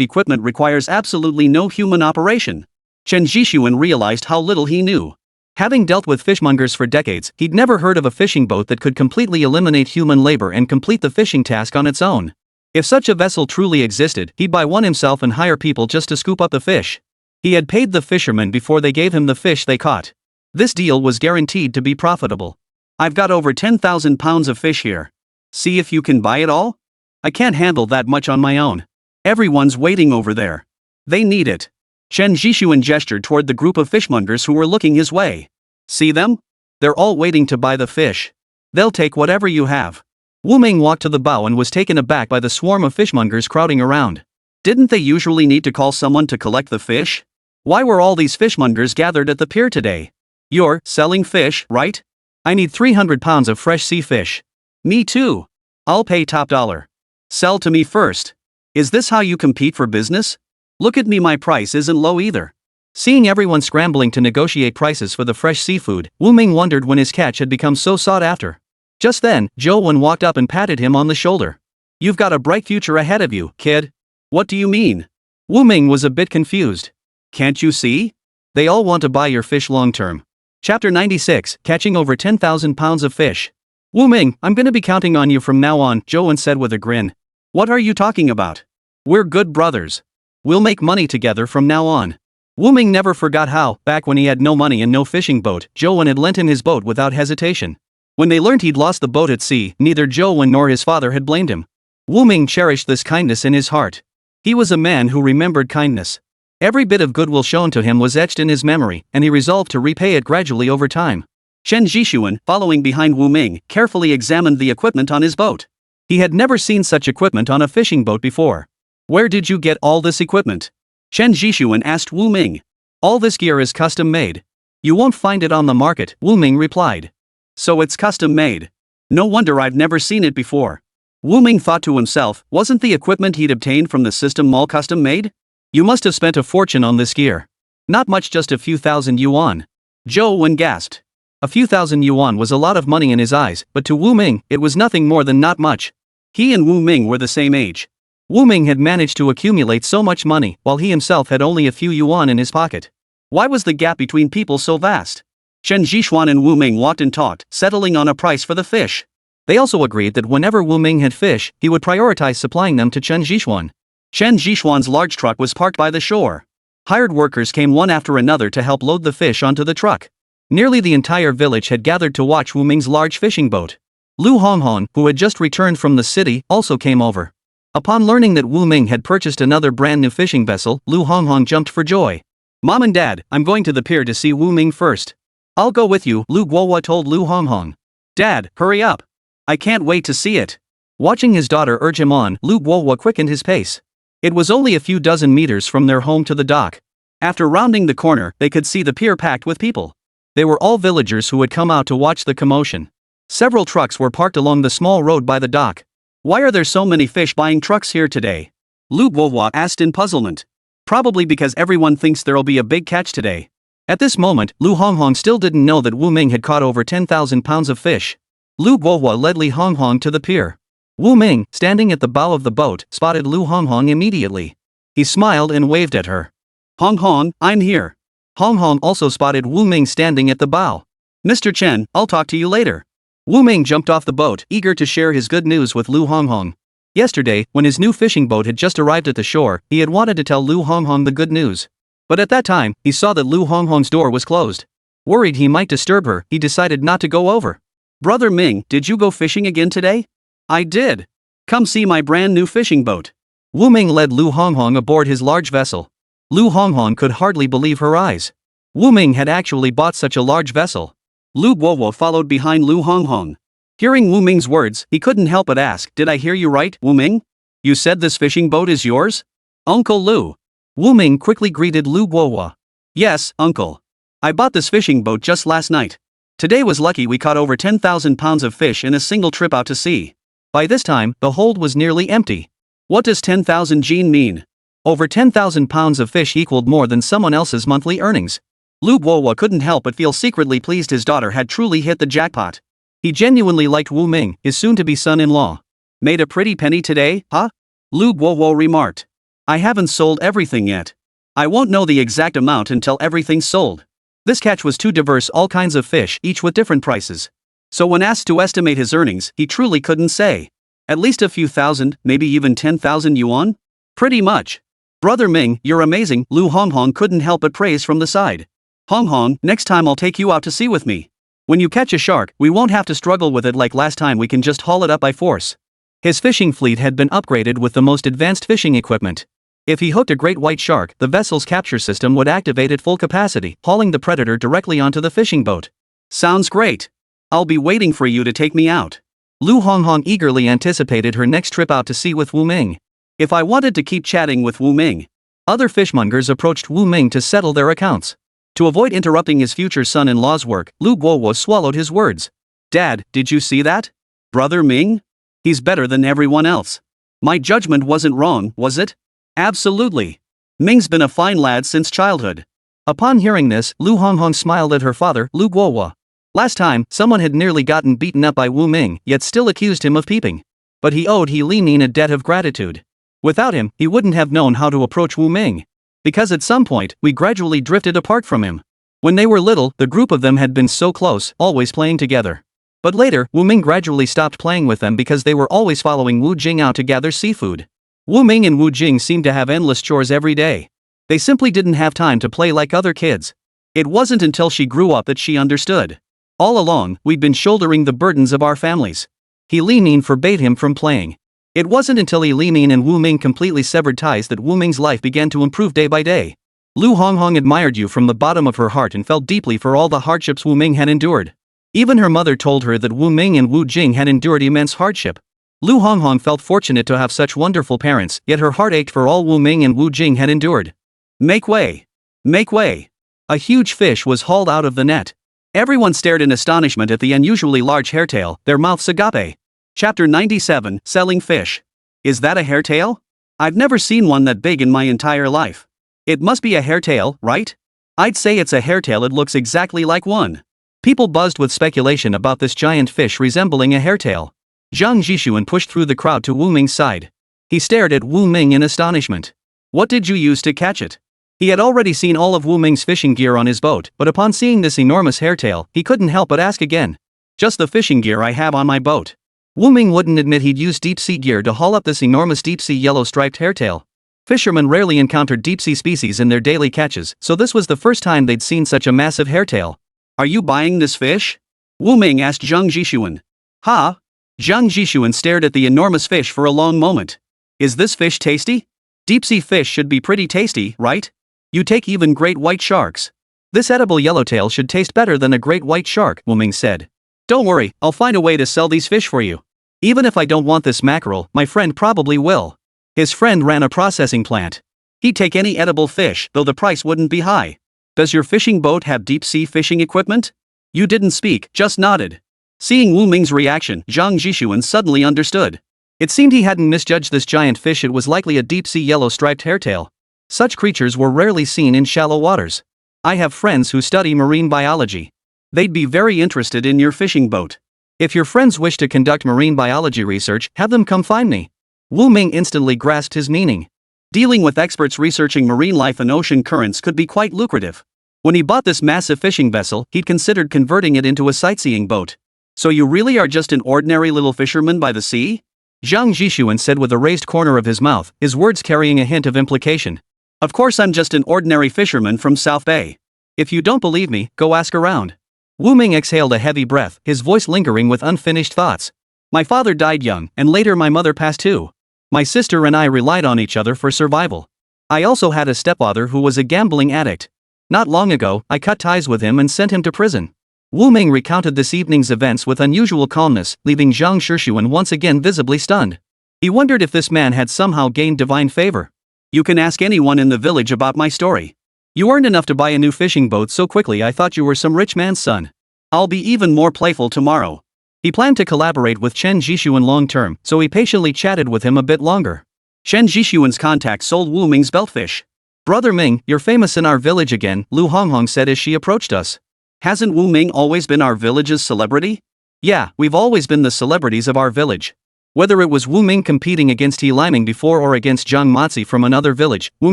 equipment requires absolutely no human operation?" Chen Zhishuan realized how little he knew. Having dealt with fishmongers for decades, he'd never heard of a fishing boat that could completely eliminate human labor and complete the fishing task on its own. If such a vessel truly existed, he'd buy one himself and hire people just to scoop up the fish. He had paid the fishermen before they gave him the fish they caught. This deal was guaranteed to be profitable. "I've got over 10,000 pounds of fish here. See if you can buy it all? I can't handle that much on my own. Everyone's waiting over there. They need it." Chen Zhishuan gestured toward the group of fishmongers who were looking his way. "See them? They're all waiting to buy the fish. They'll take whatever you have." Wu Ming walked to the bow and was taken aback by the swarm of fishmongers crowding around. Didn't they usually need to call someone to collect the fish? Why were all these fishmongers gathered at the pier today? "You're selling fish, right? I need 300 pounds of fresh sea fish." "Me too. I'll pay top dollar." "Sell to me first. Is this how you compete for business? Look at me, my price isn't low either." Seeing everyone scrambling to negotiate prices for the fresh seafood, Wu Ming wondered when his catch had become so sought after. Just then, Zhou Wen walked up and patted him on the shoulder. "You've got a bright future ahead of you, kid." "What do you mean?" Wu Ming was a bit confused. "Can't you see? They all want to buy your fish long term." Chapter 96, Catching Over 10,000 Pounds of Fish. "Wu Ming, I'm gonna be counting on you from now on," Zhou Wen said with a grin. "What are you talking about? We're good brothers. We'll make money together from now on." Wu Ming never forgot how, back when he had no money and no fishing boat, Zhou Wen had lent him his boat without hesitation. When they learned he'd lost the boat at sea, neither Zhou Wen nor his father had blamed him. Wu Ming cherished this kindness in his heart. He was a man who remembered kindness. Every bit of goodwill shown to him was etched in his memory, and he resolved to repay it gradually over time. Chen Zhishuan, following behind Wu Ming, carefully examined the equipment on his boat. He had never seen such equipment on a fishing boat before. "Where did you get all this equipment?" Chen Zhishuan asked Wu Ming. "All this gear is custom made. You won't find it on the market," Wu Ming replied. "So it's custom made. No wonder I've never seen it before." Wu Ming thought to himself, wasn't the equipment he'd obtained from the system all custom made? "You must have spent a fortune on this gear." "Not much, just a few thousand yuan." Zhou Wen gasped. A few thousand yuan was a lot of money in his eyes, but to Wu Ming, it was nothing more than not much. He and Wu Ming were the same age. Wu Ming had managed to accumulate so much money, while he himself had only a few yuan in his pocket. Why was the gap between people so vast? Chen Zhishuan and Wu Ming walked and talked, settling on a price for the fish. They also agreed that whenever Wu Ming had fish, he would prioritize supplying them to Chen Zhishuan. Chen Zhishuan's large truck was parked by the shore. Hired workers came one after another to help load the fish onto the truck. Nearly the entire village had gathered to watch Wu Ming's large fishing boat. Lu Honghong, who had just returned from the city, also came over. Upon learning that Wu Ming had purchased another brand new fishing vessel, Lu Honghong jumped for joy. "Mom and Dad, I'm going to the pier to see Wu Ming first." "I'll go with you," Lu Guohua told Lu Honghong. "Dad, hurry up. I can't wait to see it." Watching his daughter urge him on, Lu Guohua quickened his pace. It was only a few dozen meters from their home to the dock. After rounding the corner, they could see the pier packed with people. They were all villagers who had come out to watch the commotion. Several trucks were parked along the small road by the dock. "Why are there so many fish-buying trucks here today?" Lu Guohua asked in puzzlement. "Probably because everyone thinks there'll be a big catch today." At this moment, Lu Honghong still didn't know that Wu Ming had caught over 10,000 pounds of fish. Lu Guohua led Li Honghong to the pier. Wu Ming, standing at the bow of the boat, spotted Lu Honghong immediately. He smiled and waved at her. "Honghong, I'm here." Honghong also spotted Wu Ming standing at the bow. "Mr. Chen, I'll talk to you later." Wu Ming jumped off the boat, eager to share his good news with Lu Honghong. Yesterday, when his new fishing boat had just arrived at the shore, he had wanted to tell Lu Honghong the good news. But at that time, he saw that Lu Honghong's door was closed. Worried he might disturb her, he decided not to go over. "Brother Ming, did you go fishing again today?" "I did. Come see my brand new fishing boat." Wu Ming led Lu Honghong aboard his large vessel. Lu Honghong could hardly believe her eyes. Wu Ming had actually bought such a large vessel. Lu Guohua followed behind Lu Honghong. Hearing Wu Ming's words, he couldn't help but ask, "Did I hear you right, Wu Ming? You said this fishing boat is yours?" "Uncle Lu." Wu Ming quickly greeted Lu Guohua. "Yes, uncle. I bought this fishing boat just last night. Today was lucky we caught over 10,000 pounds of fish in a single trip out to sea." By this time, the hold was nearly empty. What does 10,000 Jin mean? Over 10,000 pounds of fish equaled more than someone else's monthly earnings. Lu Guohua couldn't help but feel secretly pleased his daughter had truly hit the jackpot. He genuinely liked Wu Ming, his soon-to-be son-in-law. "Made a pretty penny today, huh?" Lu Guohua remarked. "I haven't sold everything yet. I won't know the exact amount until everything's sold." This catch was too diverse, all kinds of fish, each with different prices. So when asked to estimate his earnings, he truly couldn't say. At least a few thousand, maybe even 10,000 yuan? Pretty much. "Brother Ming, you're amazing," Lu Honghong couldn't help but praise from the side. "Honghong, next time I'll take you out to sea with me. When you catch a shark, we won't have to struggle with it like last time, we can just haul it up by force." His fishing fleet had been upgraded with the most advanced fishing equipment. If he hooked a great white shark, the vessel's capture system would activate at full capacity, hauling the predator directly onto the fishing boat. "Sounds great. I'll be waiting for you to take me out." Lu Honghong eagerly anticipated her next trip out to sea with Wu Ming. If I wanted to keep chatting with Wu Ming. Other fishmongers approached Wu Ming to settle their accounts. To avoid interrupting his future son-in-law's work, Lu Guohua swallowed his words. "Dad, did you see that? Brother Ming? He's better than everyone else. My judgment wasn't wrong, was it?" "Absolutely. Ming's been a fine lad since childhood." Upon hearing this, Lu Honghong smiled at her father, Lu Guohua. Last time, someone had nearly gotten beaten up by Wu Ming, yet still accused him of peeping. But he owed He Limin a debt of gratitude. Without him, he wouldn't have known how to approach Wu Ming. Because at some point, we gradually drifted apart from him. When they were little, the group of them had been so close, always playing together. But later, Wu Ming gradually stopped playing with them because they were always following Wu Jing out to gather seafood. Wu Ming and Wu Jing seemed to have endless chores every day. They simply didn't have time to play like other kids. It wasn't until she grew up that she understood. All along, we'd been shouldering the burdens of our families. He Limin forbade him from playing. It wasn't until He Limin and Wu Ming completely severed ties that Wu Ming's life began to improve day by day. Lu Honghong admired you from the bottom of her heart and felt deeply for all the hardships Wu Ming had endured. Even her mother told her that Wu Ming and Wu Jing had endured immense hardship. Lu Honghong felt fortunate to have such wonderful parents, yet her heart ached for all Wu Ming and Wu Jing had endured. "Make way! Make way!" A huge fish was hauled out of the net. Everyone stared in astonishment at the unusually large hairtail, their mouths agape. Chapter 97, Selling Fish. "Is that a hairtail? I've never seen one that big in my entire life. It must be a hairtail, right? I'd say it's a hairtail, it looks exactly like one." People buzzed with speculation about this giant fish resembling a hairtail. Zhang Zhishuan pushed through the crowd to Wu Ming's side. He stared at Wu Ming in astonishment. "What did you use to catch it?" He had already seen all of Wu Ming's fishing gear on his boat, but upon seeing this enormous hairtail, he couldn't help but ask again. "Just the fishing gear I have on my boat." Wu Ming wouldn't admit he'd used deep-sea gear to haul up this enormous deep-sea yellow-striped hairtail. Fishermen rarely encountered deep-sea species in their daily catches, so this was the first time they'd seen such a massive hairtail. "Are you buying this fish?" Wu Ming asked Zhang Zhishuan. "Huh?" Zhang Zhishuan stared at the enormous fish for a long moment. "Is this fish tasty? Deep-sea fish should be pretty tasty, right? You take even great white sharks. This edible yellowtail should taste better than a great white shark," Wu Ming said. "Don't worry, I'll find a way to sell these fish for you. Even if I don't want this mackerel, my friend probably will." His friend ran a processing plant. He'd take any edible fish, though the price wouldn't be high. "Does your fishing boat have deep-sea fishing equipment?" You didn't speak, just nodded. Seeing Wu Ming's reaction, Zhang Zhishuan suddenly understood. It seemed he hadn't misjudged this giant fish, it was likely a deep-sea yellow-striped hairtail. Such creatures were rarely seen in shallow waters. "I have friends who study marine biology. They'd be very interested in your fishing boat. If your friends wish to conduct marine biology research, have them come find me." Wu Ming instantly grasped his meaning. Dealing with experts researching marine life and ocean currents could be quite lucrative. When he bought this massive fishing vessel, he'd considered converting it into a sightseeing boat. "So you really are just an ordinary little fisherman by the sea?" Zhang Zhishuan said with a raised corner of his mouth, his words carrying a hint of implication. "Of course I'm just an ordinary fisherman from South Bay. If you don't believe me, go ask around." Wu Ming exhaled a heavy breath, his voice lingering with unfinished thoughts. "My father died young, and later my mother passed too. My sister and I relied on each other for survival. I also had a stepfather who was a gambling addict. Not long ago, I cut ties with him and sent him to prison. Wu Ming recounted this evening's events with unusual calmness, leaving Zhang Shushuan once again visibly stunned. He wondered if this man had somehow gained divine favor. You can ask anyone in the village about my story. You earned enough to buy a new fishing boat so quickly I thought you were some rich man's son. I'll be even more playful tomorrow. He planned to collaborate with Chen Jishuan long term, so he patiently chatted with him a bit longer. Chen Jishuan's contact sold Wu Ming's beltfish. Brother Ming, you're famous in our village again, Lu Honghong said as she approached us. Hasn't Wu Ming always been our village's celebrity? Yeah, we've always been the celebrities of our village. Whether it was Wu Ming competing against He Limin before or against Zhang Mazi from another village, Wu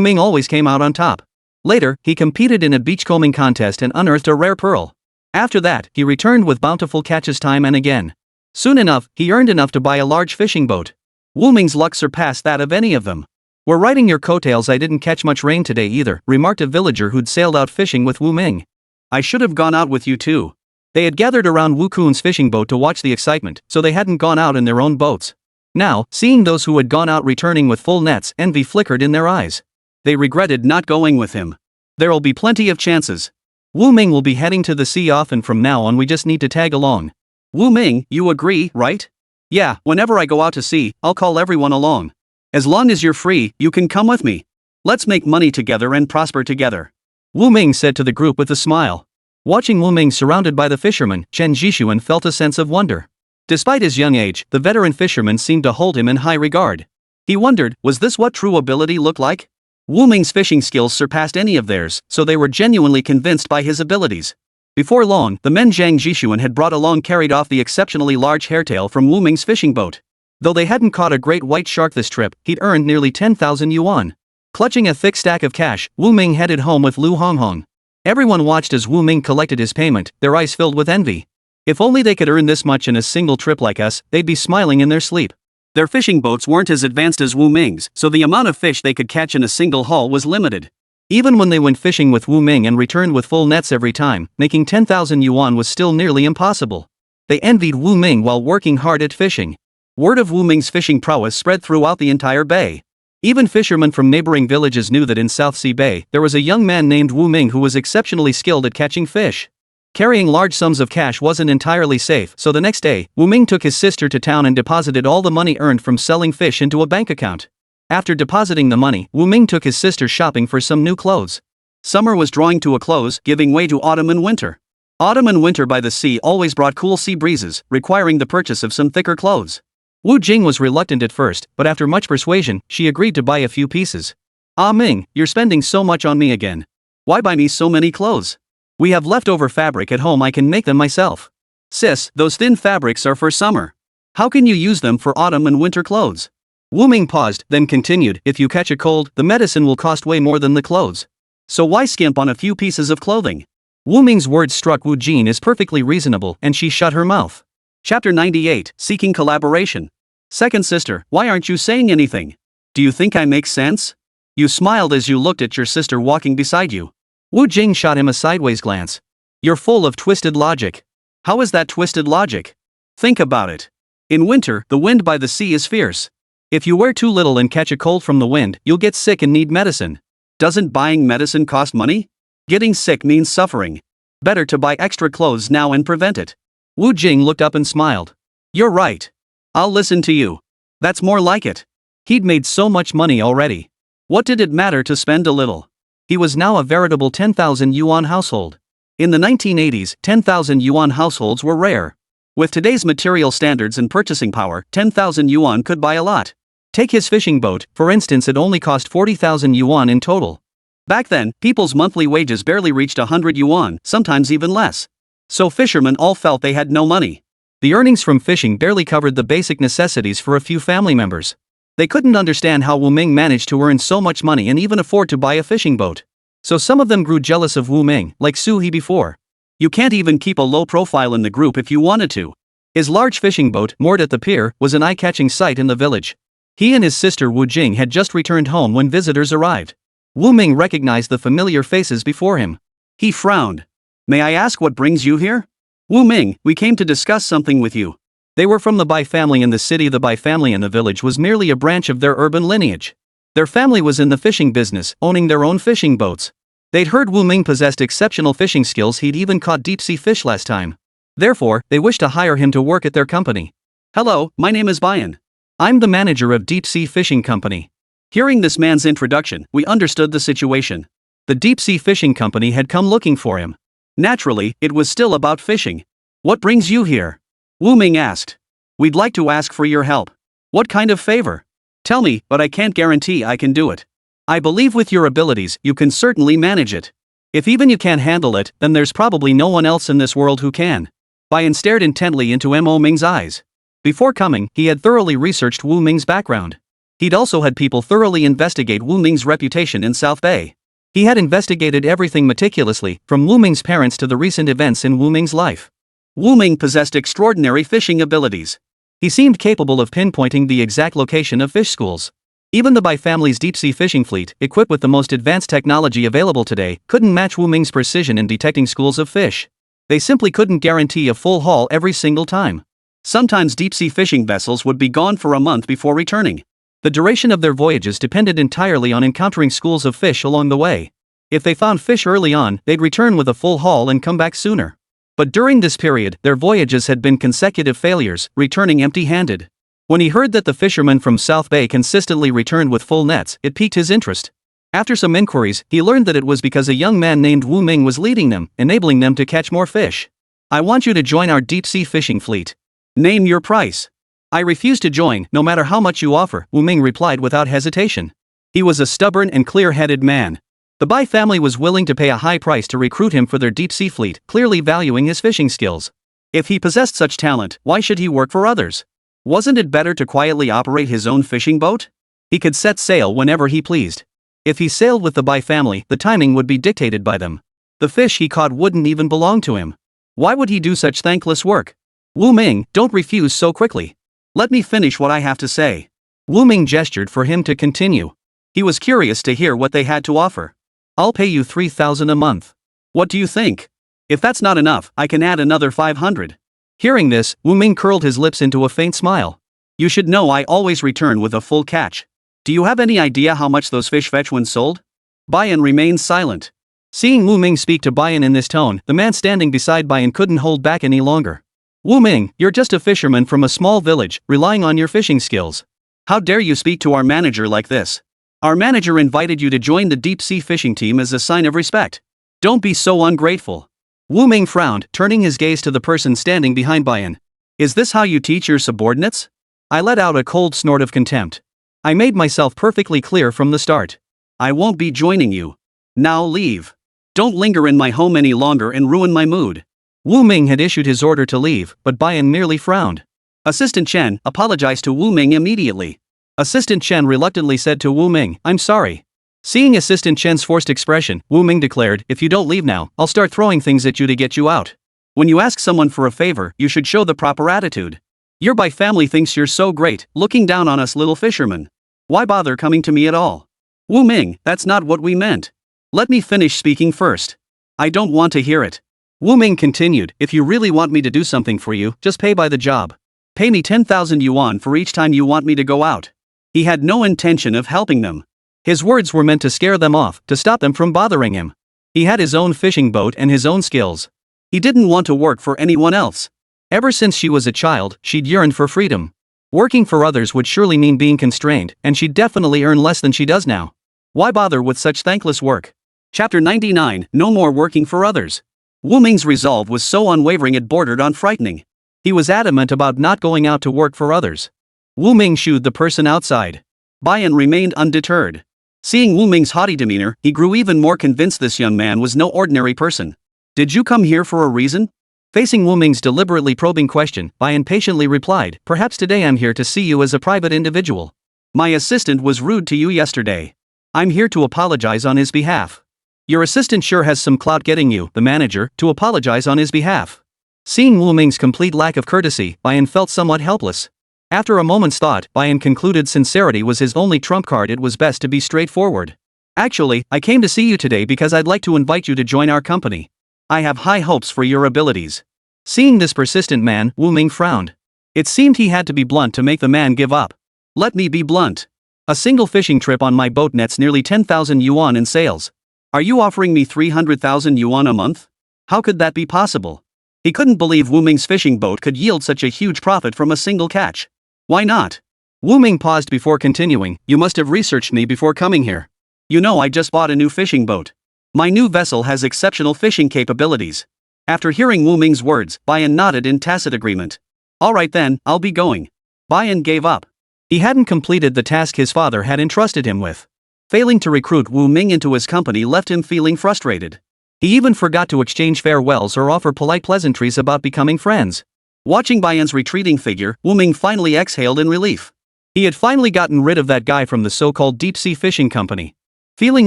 Ming always came out on top. Later, he competed in a beachcombing contest and unearthed a rare pearl. After that, he returned with bountiful catches time and again. Soon enough, he earned enough to buy a large fishing boat. Wu Ming's luck surpassed that of any of them. We're riding your coattails. I didn't catch much rain today either, remarked a villager who'd sailed out fishing with Wu Ming. I should have gone out with you too. They had gathered around Wu Kun's fishing boat to watch the excitement, so they hadn't gone out in their own boats. Now, seeing those who had gone out returning with full nets, envy flickered in their eyes. They regretted not going with him. There'll be plenty of chances. Wu Ming will be heading to the sea often from now on, we just need to tag along. Wu Ming, you agree, right? Yeah, whenever I go out to sea, I'll call everyone along. As long as you're free, you can come with me. Let's make money together and prosper together. Wu Ming said to the group with a smile. Watching Wu Ming surrounded by the fishermen, Chen Jishuan felt a sense of wonder. Despite his young age, the veteran fisherman seemed to hold him in high regard. He wondered, was this what true ability looked like? Wu Ming's fishing skills surpassed any of theirs, so they were genuinely convinced by his abilities. Before long, the men Zhang Jishuan had brought along carried off the exceptionally large hairtail from Wu Ming's fishing boat. Though they hadn't caught a great white shark this trip, he'd earned nearly 10,000 yuan. Clutching a thick stack of cash, Wu Ming headed home with Lu Honghong. Everyone watched as Wu Ming collected his payment, their eyes filled with envy. If only they could earn this much in a single trip like us, they'd be smiling in their sleep. Their fishing boats weren't as advanced as Wu Ming's, so the amount of fish they could catch in a single haul was limited. Even when they went fishing with Wu Ming and returned with full nets every time, making 10,000 yuan was still nearly impossible. They envied Wu Ming while working hard at fishing. Word of Wu Ming's fishing prowess spread throughout the entire bay. Even fishermen from neighboring villages knew that in South Sea Bay, there was a young man named Wu Ming who was exceptionally skilled at catching fish. Carrying large sums of cash wasn't entirely safe, so the next day, Wu Ming took his sister to town and deposited all the money earned from selling fish into a bank account. After depositing the money, Wu Ming took his sister shopping for some new clothes. Summer was drawing to a close, giving way to autumn and winter. Autumn and winter by the sea always brought cool sea breezes, requiring the purchase of some thicker clothes. Wu Jing was reluctant at first, but after much persuasion, she agreed to buy a few pieces. Ah Ming, you're spending so much on me again. Why buy me so many clothes? We have leftover fabric at home, I can make them myself. Sis, those thin fabrics are for summer. How can you use them for autumn and winter clothes? Wu Ming paused, then continued, if you catch a cold, the medicine will cost way more than the clothes. So why skimp on a few pieces of clothing? Wu Ming's words struck Wu Jing as perfectly reasonable, and she shut her mouth. Chapter 98, Seeking Collaboration. Second sister, why aren't you saying anything? Do you think I make sense? You smiled as you looked at your sister walking beside you. Wu Jing shot him a sideways glance. You're full of twisted logic. How is that twisted logic? Think about it. In winter, the wind by the sea is fierce. If you wear too little and catch a cold from the wind, you'll get sick and need medicine. Doesn't buying medicine cost money? Getting sick means suffering. Better to buy extra clothes now and prevent it. Wu Jing looked up and smiled. You're right. I'll listen to you. That's more like it. He'd made so much money already. What did it matter to spend a little? He was now a veritable 10,000 yuan household. In the 1980s, 10,000 yuan households were rare. With today's material standards and purchasing power, 10,000 yuan could buy a lot. Take his fishing boat, for instance, it only cost 40,000 yuan in total. Back then, people's monthly wages barely reached 100 yuan, sometimes even less. So fishermen all felt they had no money. The earnings from fishing barely covered the basic necessities for a few family members. They couldn't understand how Wu Ming managed to earn so much money and even afford to buy a fishing boat. So some of them grew jealous of Wu Ming, like Su He before. You can't even keep a low profile in the group if you wanted to. His large fishing boat, moored at the pier, was an eye-catching sight in the village. He and his sister Wu Jing had just returned home when visitors arrived. Wu Ming recognized the familiar faces before him. He frowned. May I ask what brings you here? Wu Ming, we came to discuss something with you. They were from the Bai family in the city. The Bai family in the village was merely a branch of their urban lineage. Their family was in the fishing business, owning their own fishing boats. They'd heard Wu Ming possessed exceptional fishing skills, he'd even caught deep-sea fish last time. Therefore, they wished to hire him to work at their company. Hello, my name is Bayan. I'm the manager of Deep-Sea Fishing Company. Hearing this man's introduction, we understood the situation. The Deep-Sea Fishing Company had come looking for him. Naturally, it was still about fishing. What brings you here? Wu Ming asked. We'd like to ask for your help. What kind of favor? Tell me, but I can't guarantee I can do it. I believe with your abilities, you can certainly manage it. If even you can't handle it, then there's probably no one else in this world who can. Bayan stared intently into Mo Ming's eyes. Before coming, he had thoroughly researched Wu Ming's background. He'd also had people thoroughly investigate Wu Ming's reputation in South Bay. He had investigated everything meticulously, from Wu Ming's parents to the recent events in Wu Ming's life. Wu Ming possessed extraordinary fishing abilities. He seemed capable of pinpointing the exact location of fish schools. Even the Bai family's deep-sea fishing fleet, equipped with the most advanced technology available today, couldn't match Wu Ming's precision in detecting schools of fish. They simply couldn't guarantee a full haul every single time. Sometimes deep-sea fishing vessels would be gone for a month before returning. The duration of their voyages depended entirely on encountering schools of fish along the way. If they found fish early on, they'd return with a full haul and come back sooner. But during this period, their voyages had been consecutive failures, returning empty-handed. When he heard that the fishermen from South Bay consistently returned with full nets, it piqued his interest. After some inquiries, he learned that it was because a young man named Wu Ming was leading them, enabling them to catch more fish. I want you to join our deep-sea fishing fleet. Name your price. I refuse to join, no matter how much you offer, Wu Ming replied without hesitation. He was a stubborn and clear-headed man. The Bai family was willing to pay a high price to recruit him for their deep-sea fleet, clearly valuing his fishing skills. If he possessed such talent, why should he work for others? Wasn't it better to quietly operate his own fishing boat? He could set sail whenever he pleased. If he sailed with the Bai family, the timing would be dictated by them. The fish he caught wouldn't even belong to him. Why would he do such thankless work? Wu Ming, don't refuse so quickly. Let me finish what I have to say. Wu Ming gestured for him to continue. He was curious to hear what they had to offer. I'll pay you 3,000 a month. What do you think? If that's not enough, I can add another 500. Hearing this, Wu Ming curled his lips into a faint smile. You should know I always return with a full catch. Do you have any idea how much those fish fetch when sold? Bayan remained silent. Seeing Wu Ming speak to Bayan in this tone, the man standing beside Bayan couldn't hold back any longer. Wu Ming, you're just a fisherman from a small village, relying on your fishing skills. How dare you speak to our manager like this? Our manager invited you to join the deep-sea fishing team as a sign of respect. Don't be so ungrateful. Wu Ming frowned, turning his gaze to the person standing behind Bayan. Is this how you teach your subordinates? I let out a cold snort of contempt. I made myself perfectly clear from the start. I won't be joining you. Now leave. Don't linger in my home any longer and ruin my mood. Wu Ming had issued his order to leave, but Bayan merely frowned. Assistant Chen apologized to Wu Ming immediately. Assistant Chen reluctantly said to Wu Ming, I'm sorry. Seeing Assistant Chen's forced expression, Wu Ming declared, if you don't leave now, I'll start throwing things at you to get you out. When you ask someone for a favor, you should show the proper attitude. Your Bai family thinks you're so great, looking down on us little fishermen. Why bother coming to me at all? Wu Ming, that's not what we meant. Let me finish speaking first. I don't want to hear it. Wu Ming continued, if you really want me to do something for you, just pay by the job. Pay me 10,000 yuan for each time you want me to go out. He had no intention of helping them. His words were meant to scare them off, to stop them from bothering him. He had his own fishing boat and his own skills. He didn't want to work for anyone else. Ever since she was a child, she'd yearned for freedom. Working for others would surely mean being constrained, and she'd definitely earn less than she does now. Why bother with such thankless work? Chapter 99, No More Working for Others. Wu Ming's resolve was so unwavering it bordered on frightening. He was adamant about not going out to work for others. Wu Ming shooed the person outside. Bayan remained undeterred. Seeing Wu Ming's haughty demeanor, he grew even more convinced this young man was no ordinary person. Did you come here for a reason? Facing Wu Ming's deliberately probing question, Bayan patiently replied, perhaps today I'm here to see you as a private individual. My assistant was rude to you yesterday. I'm here to apologize on his behalf. Your assistant sure has some clout getting you, the manager, to apologize on his behalf. Seeing Wu Ming's complete lack of courtesy, Bayan felt somewhat helpless. After a moment's thought, Bayan concluded sincerity was his only trump card. It was best to be straightforward. Actually, I came to see you today because I'd like to invite you to join our company. I have high hopes for your abilities. Seeing this persistent man, Wu Ming frowned. It seemed he had to be blunt to make the man give up. Let me be blunt. A single fishing trip on my boat nets nearly 10,000 yuan in sales. Are you offering me 300,000 yuan a month? How could that be possible? He couldn't believe Wu Ming's fishing boat could yield such a huge profit from a single catch. Why not? Wu Ming paused before continuing. You must have researched me before coming here. You know, I just bought a new fishing boat. My new vessel has exceptional fishing capabilities. After hearing Wu Ming's words, Bayan nodded in tacit agreement. Alright then, I'll be going. Bayan gave up. He hadn't completed the task his father had entrusted him with. Failing to recruit Wu Ming into his company left him feeling frustrated. He even forgot to exchange farewells or offer polite pleasantries about becoming friends. Watching Bayan's retreating figure, Wu Ming finally exhaled in relief. He had finally gotten rid of that guy from the so-called deep-sea fishing company. Feeling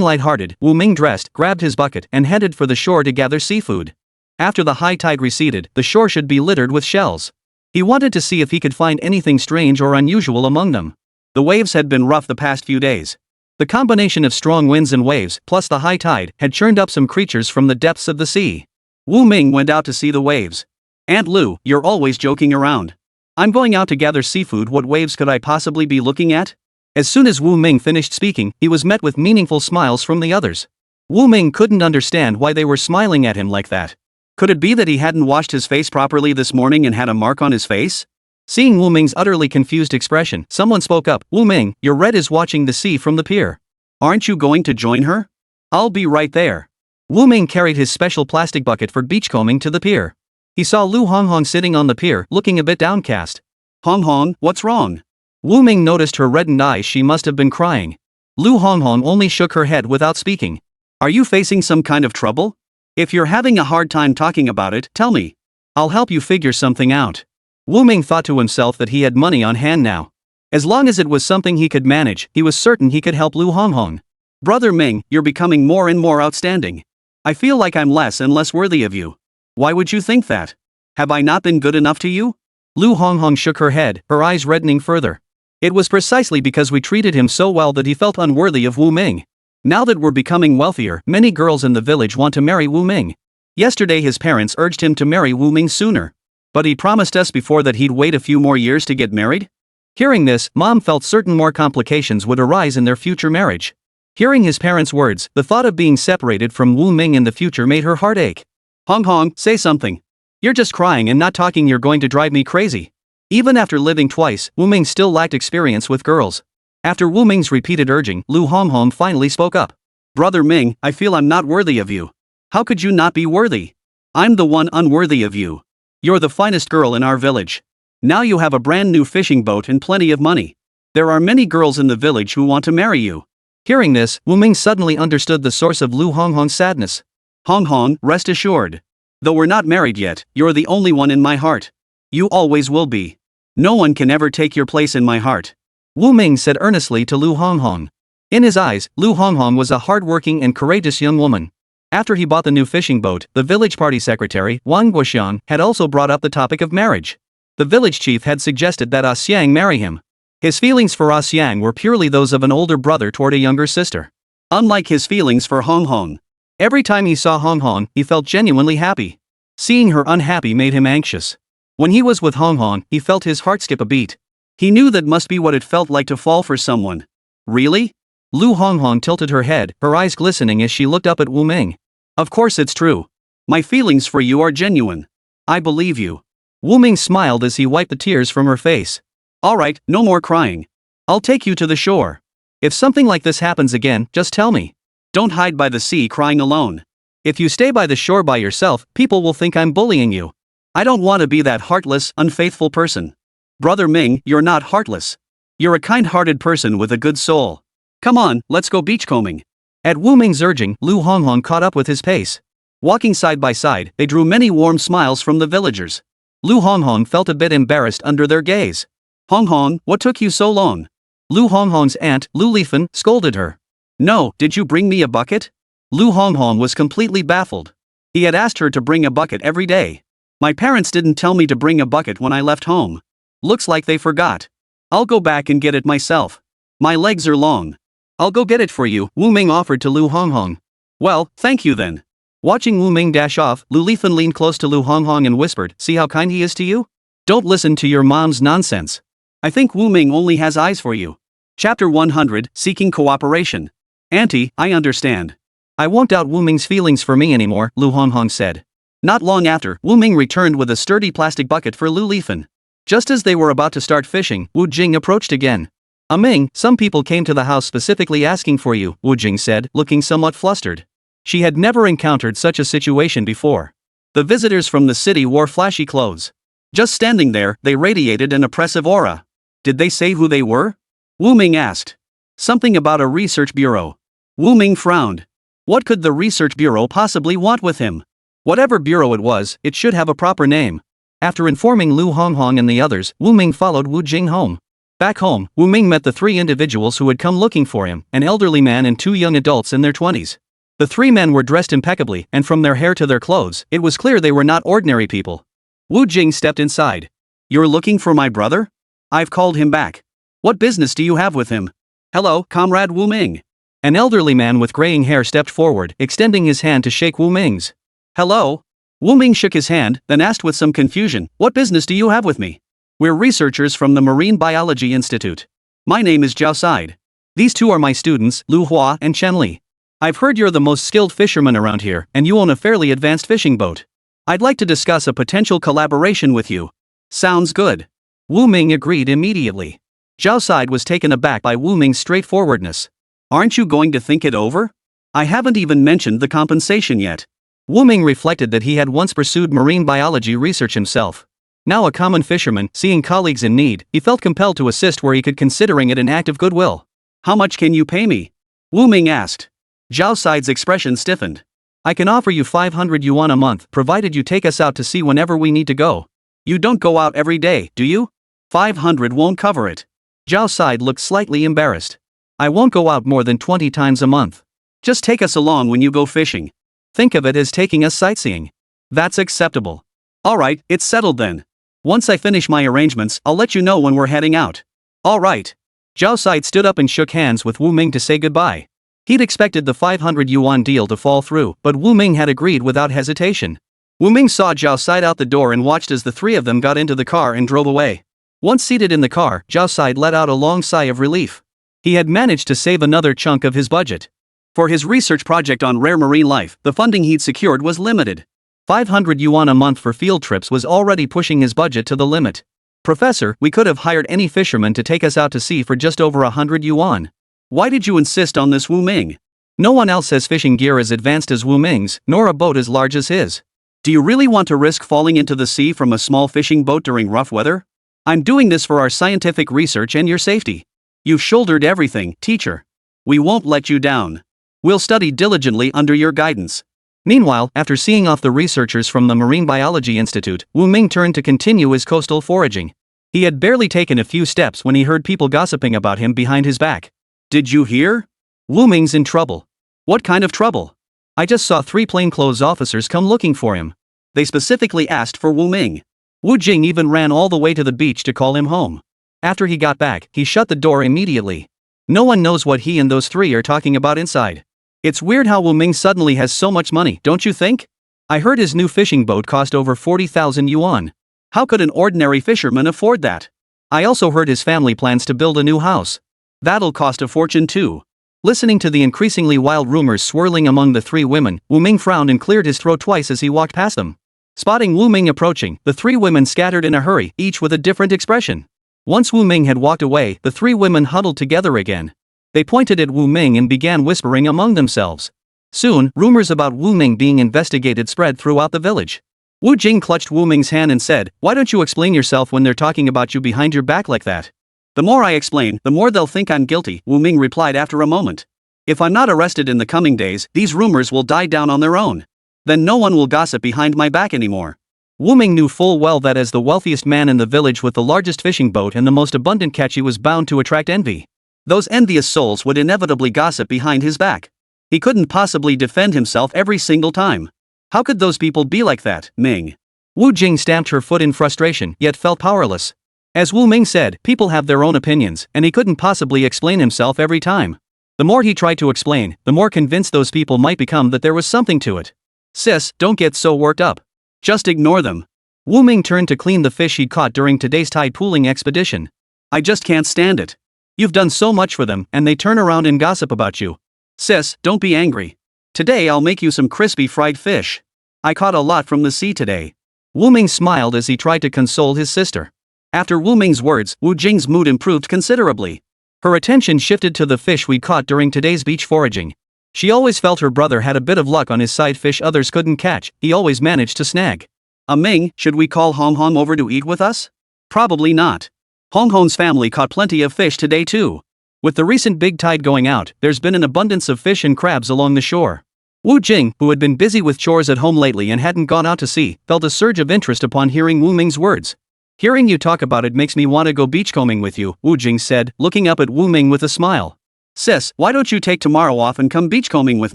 lighthearted, Wu Ming dressed, grabbed his bucket, and headed for the shore to gather seafood. After the high tide receded, the shore should be littered with shells. He wanted to see if he could find anything strange or unusual among them. The waves had been rough the past few days. The combination of strong winds and waves, plus the high tide, had churned up some creatures from the depths of the sea. Wu Ming went out to see the waves. Aunt Lu, you're always joking around. I'm going out to gather seafood. What waves could I possibly be looking at? As soon as Wu Ming finished speaking, he was met with meaningful smiles from the others. Wu Ming couldn't understand why they were smiling at him like that. Could it be that he hadn't washed his face properly this morning and had a mark on his face? Seeing Wu Ming's utterly confused expression, someone spoke up. Wu Ming, your red is watching the sea from the pier. Aren't you going to join her? I'll be right there. Wu Ming carried his special plastic bucket for beachcombing to the pier. He saw Lu Honghong sitting on the pier, looking a bit downcast. Honghong, what's wrong? Wu Ming noticed her reddened eyes. She must have been crying. Lu Honghong only shook her head without speaking. Are you facing some kind of trouble? If you're having a hard time talking about it, tell me. I'll help you figure something out. Wu Ming thought to himself that he had money on hand now. As long as it was something he could manage, he was certain he could help Lu Honghong. Brother Ming, you're becoming more and more outstanding. I feel like I'm less and less worthy of you. Why would you think that? Have I not been good enough to you? Lu Honghong shook her head, her eyes reddening further. It was precisely because we treated him so well that he felt unworthy of Wu Ming. Now that we're becoming wealthier, many girls in the village want to marry Wu Ming. Yesterday his parents urged him to marry Wu Ming sooner. But he promised us before that he'd wait a few more years to get married? Hearing this, Mom felt certain more complications would arise in their future marriage. Hearing his parents' words, the thought of being separated from Wu Ming in the future made her heart ache. Honghong, say something. You're just crying and not talking. You're going to drive me crazy. Even after living twice, Wu Ming still lacked experience with girls. After Wu Ming's repeated urging, Lu Honghong finally spoke up. Brother Ming, I feel I'm not worthy of you. How could you not be worthy? I'm the one unworthy of you. You're the finest girl in our village. Now you have a brand new fishing boat and plenty of money. There are many girls in the village who want to marry you. Hearing this, Wu Ming suddenly understood the source of Lu Honghong's sadness. Honghong, rest assured. Though we're not married yet, you're the only one in my heart. You always will be. No one can ever take your place in my heart. Wu Ming said earnestly to Lu Honghong. In his eyes, Lu Honghong was a hardworking and courageous young woman. After he bought the new fishing boat, the village party secretary, Wang Guoxian, had also brought up the topic of marriage. The village chief had suggested that Ah Xiang marry him. His feelings for Ah Xiang were purely those of an older brother toward a younger sister. Unlike his feelings for Honghong. Every time he saw Honghong, he felt genuinely happy. Seeing her unhappy made him anxious. When he was with Honghong, he felt his heart skip a beat. He knew that must be what it felt like to fall for someone. Really? Lu Honghong tilted her head, her eyes glistening as she looked up at Wu Ming. Of course it's true. My feelings for you are genuine. I believe you. Wu Ming smiled as he wiped the tears from her face. Alright, no more crying. I'll take you to the shore. If something like this happens again, just tell me. Don't hide by the sea crying alone. If you stay by the shore by yourself, people will think I'm bullying you. I don't want to be that heartless, unfaithful person. Brother Ming, you're not heartless. You're a kind-hearted person with a good soul. Come on, let's go beachcombing. At Wu Ming's urging, Lu Honghong caught up with his pace. Walking side by side, they drew many warm smiles from the villagers. Lu Honghong felt a bit embarrassed under their gaze. Honghong, what took you so long? Lu Honghong's aunt, Lu Lifan, scolded her. No, did you bring me a bucket? Lu Honghong was completely baffled. He had asked her to bring a bucket every day. My parents didn't tell me to bring a bucket when I left home. Looks like they forgot. I'll go back and get it myself. My legs are long. I'll go get it for you, Wu Ming offered to Lu Honghong. Well, thank you then. Watching Wu Ming dash off, Lu Lifan leaned close to Lu Honghong and whispered, see how kind he is to you? Don't listen to your mom's nonsense. I think Wu Ming only has eyes for you. Chapter 100, Seeking Cooperation. Auntie, I understand. I won't doubt Wu Ming's feelings for me anymore, Lu Honghong said. Not long after, Wu Ming returned with a sturdy plastic bucket for Lu Lifan. Just as they were about to start fishing, Wu Jing approached again. Ming, some people came to the house specifically asking for you, Wu Jing said, looking somewhat flustered. She had never encountered such a situation before. The visitors from the city wore flashy clothes. Just standing there, they radiated an oppressive aura. Did they say who they were? Wu Ming asked. Something about a research bureau. Wu Ming frowned. What could the research bureau possibly want with him? Whatever bureau it was, it should have a proper name. After informing Lu Honghong and the others, Wu Ming followed Wu Jing home. Back home, Wu Ming met the three individuals who had come looking for him, an elderly man and two young adults in their 20s. The three men were dressed impeccably, and from their hair to their clothes, it was clear they were not ordinary people. Wu Jing stepped inside. You're looking for my brother? I've called him back. What business do you have with him? Hello, Comrade Wu Ming. An elderly man with graying hair stepped forward, extending his hand to shake Wu Ming's. Hello? Wu Ming shook his hand, then asked with some confusion, what business do you have with me? We're researchers from the Marine Biology Institute. My name is Zhao Side. These two are my students, Lu Hua and Chen Li. I've heard you're the most skilled fisherman around here, and you own a fairly advanced fishing boat. I'd like to discuss a potential collaboration with you. Sounds good. Wu Ming agreed immediately. Zhao Side was taken aback by Wu Ming's straightforwardness. Aren't you going to think it over? I haven't even mentioned the compensation yet. Wu Ming reflected that he had once pursued marine biology research himself. Now a common fisherman, seeing colleagues in need, he felt compelled to assist where he could, considering it an act of goodwill. How much can you pay me? Wu Ming asked. Zhao Side's expression stiffened. I can offer you 500 yuan a month, provided you take us out to sea whenever we need to go. You don't go out every day, do you? 500 won't cover it. Zhao Side looked slightly embarrassed. I won't go out more than 20 times a month. Just take us along when you go fishing. Think of it as taking us sightseeing. That's acceptable. Alright, it's settled then. Once I finish my arrangements, I'll let you know when we're heading out. Alright. Zhao Side stood up and shook hands with Wu Ming to say goodbye. He'd expected the 500 yuan deal to fall through, but Wu Ming had agreed without hesitation. Wu Ming saw Zhao Side out the door and watched as the three of them got into the car and drove away. Once seated in the car, Zhao Side let out a long sigh of relief. He had managed to save another chunk of his budget. For his research project on rare marine life, the funding he'd secured was limited. 500 yuan a month for field trips was already pushing his budget to the limit. Professor, we could have hired any fisherman to take us out to sea for just over 100 yuan. Why did you insist on this, Wu Ming? No one else has fishing gear as advanced as Wu Ming's, nor a boat as large as his. Do you really want to risk falling into the sea from a small fishing boat during rough weather? I'm doing this for our scientific research and your safety. You've shouldered everything, teacher. We won't let you down. We'll study diligently under your guidance. Meanwhile, after seeing off the researchers from the Marine Biology Institute, Wu Ming turned to continue his coastal foraging. He had barely taken a few steps when he heard people gossiping about him behind his back. Did you hear? Wu Ming's in trouble. What kind of trouble? I just saw 3 plainclothes officers come looking for him. They specifically asked for Wu Ming. Wu Jing even ran all the way to the beach to call him home. After he got back, he shut the door immediately. No one knows what he and those 3 are talking about inside. It's weird how Wu Ming suddenly has so much money, don't you think? I heard his new fishing boat cost over 40,000 yuan. How could an ordinary fisherman afford that? I also heard his family plans to build a new house. That'll cost a fortune too. Listening to the increasingly wild rumors swirling among the 3 women, Wu Ming frowned and cleared his throat twice as he walked past them. Spotting Wu Ming approaching, the 3 women scattered in a hurry, each with a different expression. Once Wu Ming had walked away, the 3 women huddled together again. They pointed at Wu Ming and began whispering among themselves. Soon, rumors about Wu Ming being investigated spread throughout the village. Wu Jing clutched Wu Ming's hand and said, "Why don't you explain yourself when they're talking about you behind your back like that?" "The more I explain, the more they'll think I'm guilty," Wu Ming replied after a moment. "If I'm not arrested in the coming days, these rumors will die down on their own. Then no one will gossip behind my back anymore." Wu Ming knew full well that as the wealthiest man in the village with the largest fishing boat and the most abundant catch, he was bound to attract envy. Those envious souls would inevitably gossip behind his back. He couldn't possibly defend himself every single time. How could those people be like that, Ming? Wu Jing stamped her foot in frustration, yet felt powerless. As Wu Ming said, people have their own opinions, and he couldn't possibly explain himself every time. The more he tried to explain, the more convinced those people might become that there was something to it. "Sis, don't get so worked up. Just ignore them." Wu Ming turned to clean the fish he'd caught during today's tide pooling expedition. "I just can't stand it. You've done so much for them, and they turn around and gossip about you. Sis, don't be angry. Today I'll make you some crispy fried fish. I caught a lot from the sea today. Wu Ming smiled as he tried to console his sister. After Wu Ming's words, Wu Jing's mood improved considerably. Her attention shifted to the fish we caught during today's beach foraging. She always felt her brother had a bit of luck on his side. Fish others couldn't catch, he always managed to snag. Ming, should we call Hong Hong over to eat with us? Probably not. Hong Hong's family caught plenty of fish today too. With the recent big tide going out, there's been an abundance of fish and crabs along the shore. Wu Jing, who had been busy with chores at home lately and hadn't gone out to sea, felt a surge of interest upon hearing Wu Ming's words. Hearing you talk about it makes me want to go beachcombing with you, Wu Jing said, looking up at Wu Ming with a smile. Sis, why don't you take tomorrow off and come beachcombing with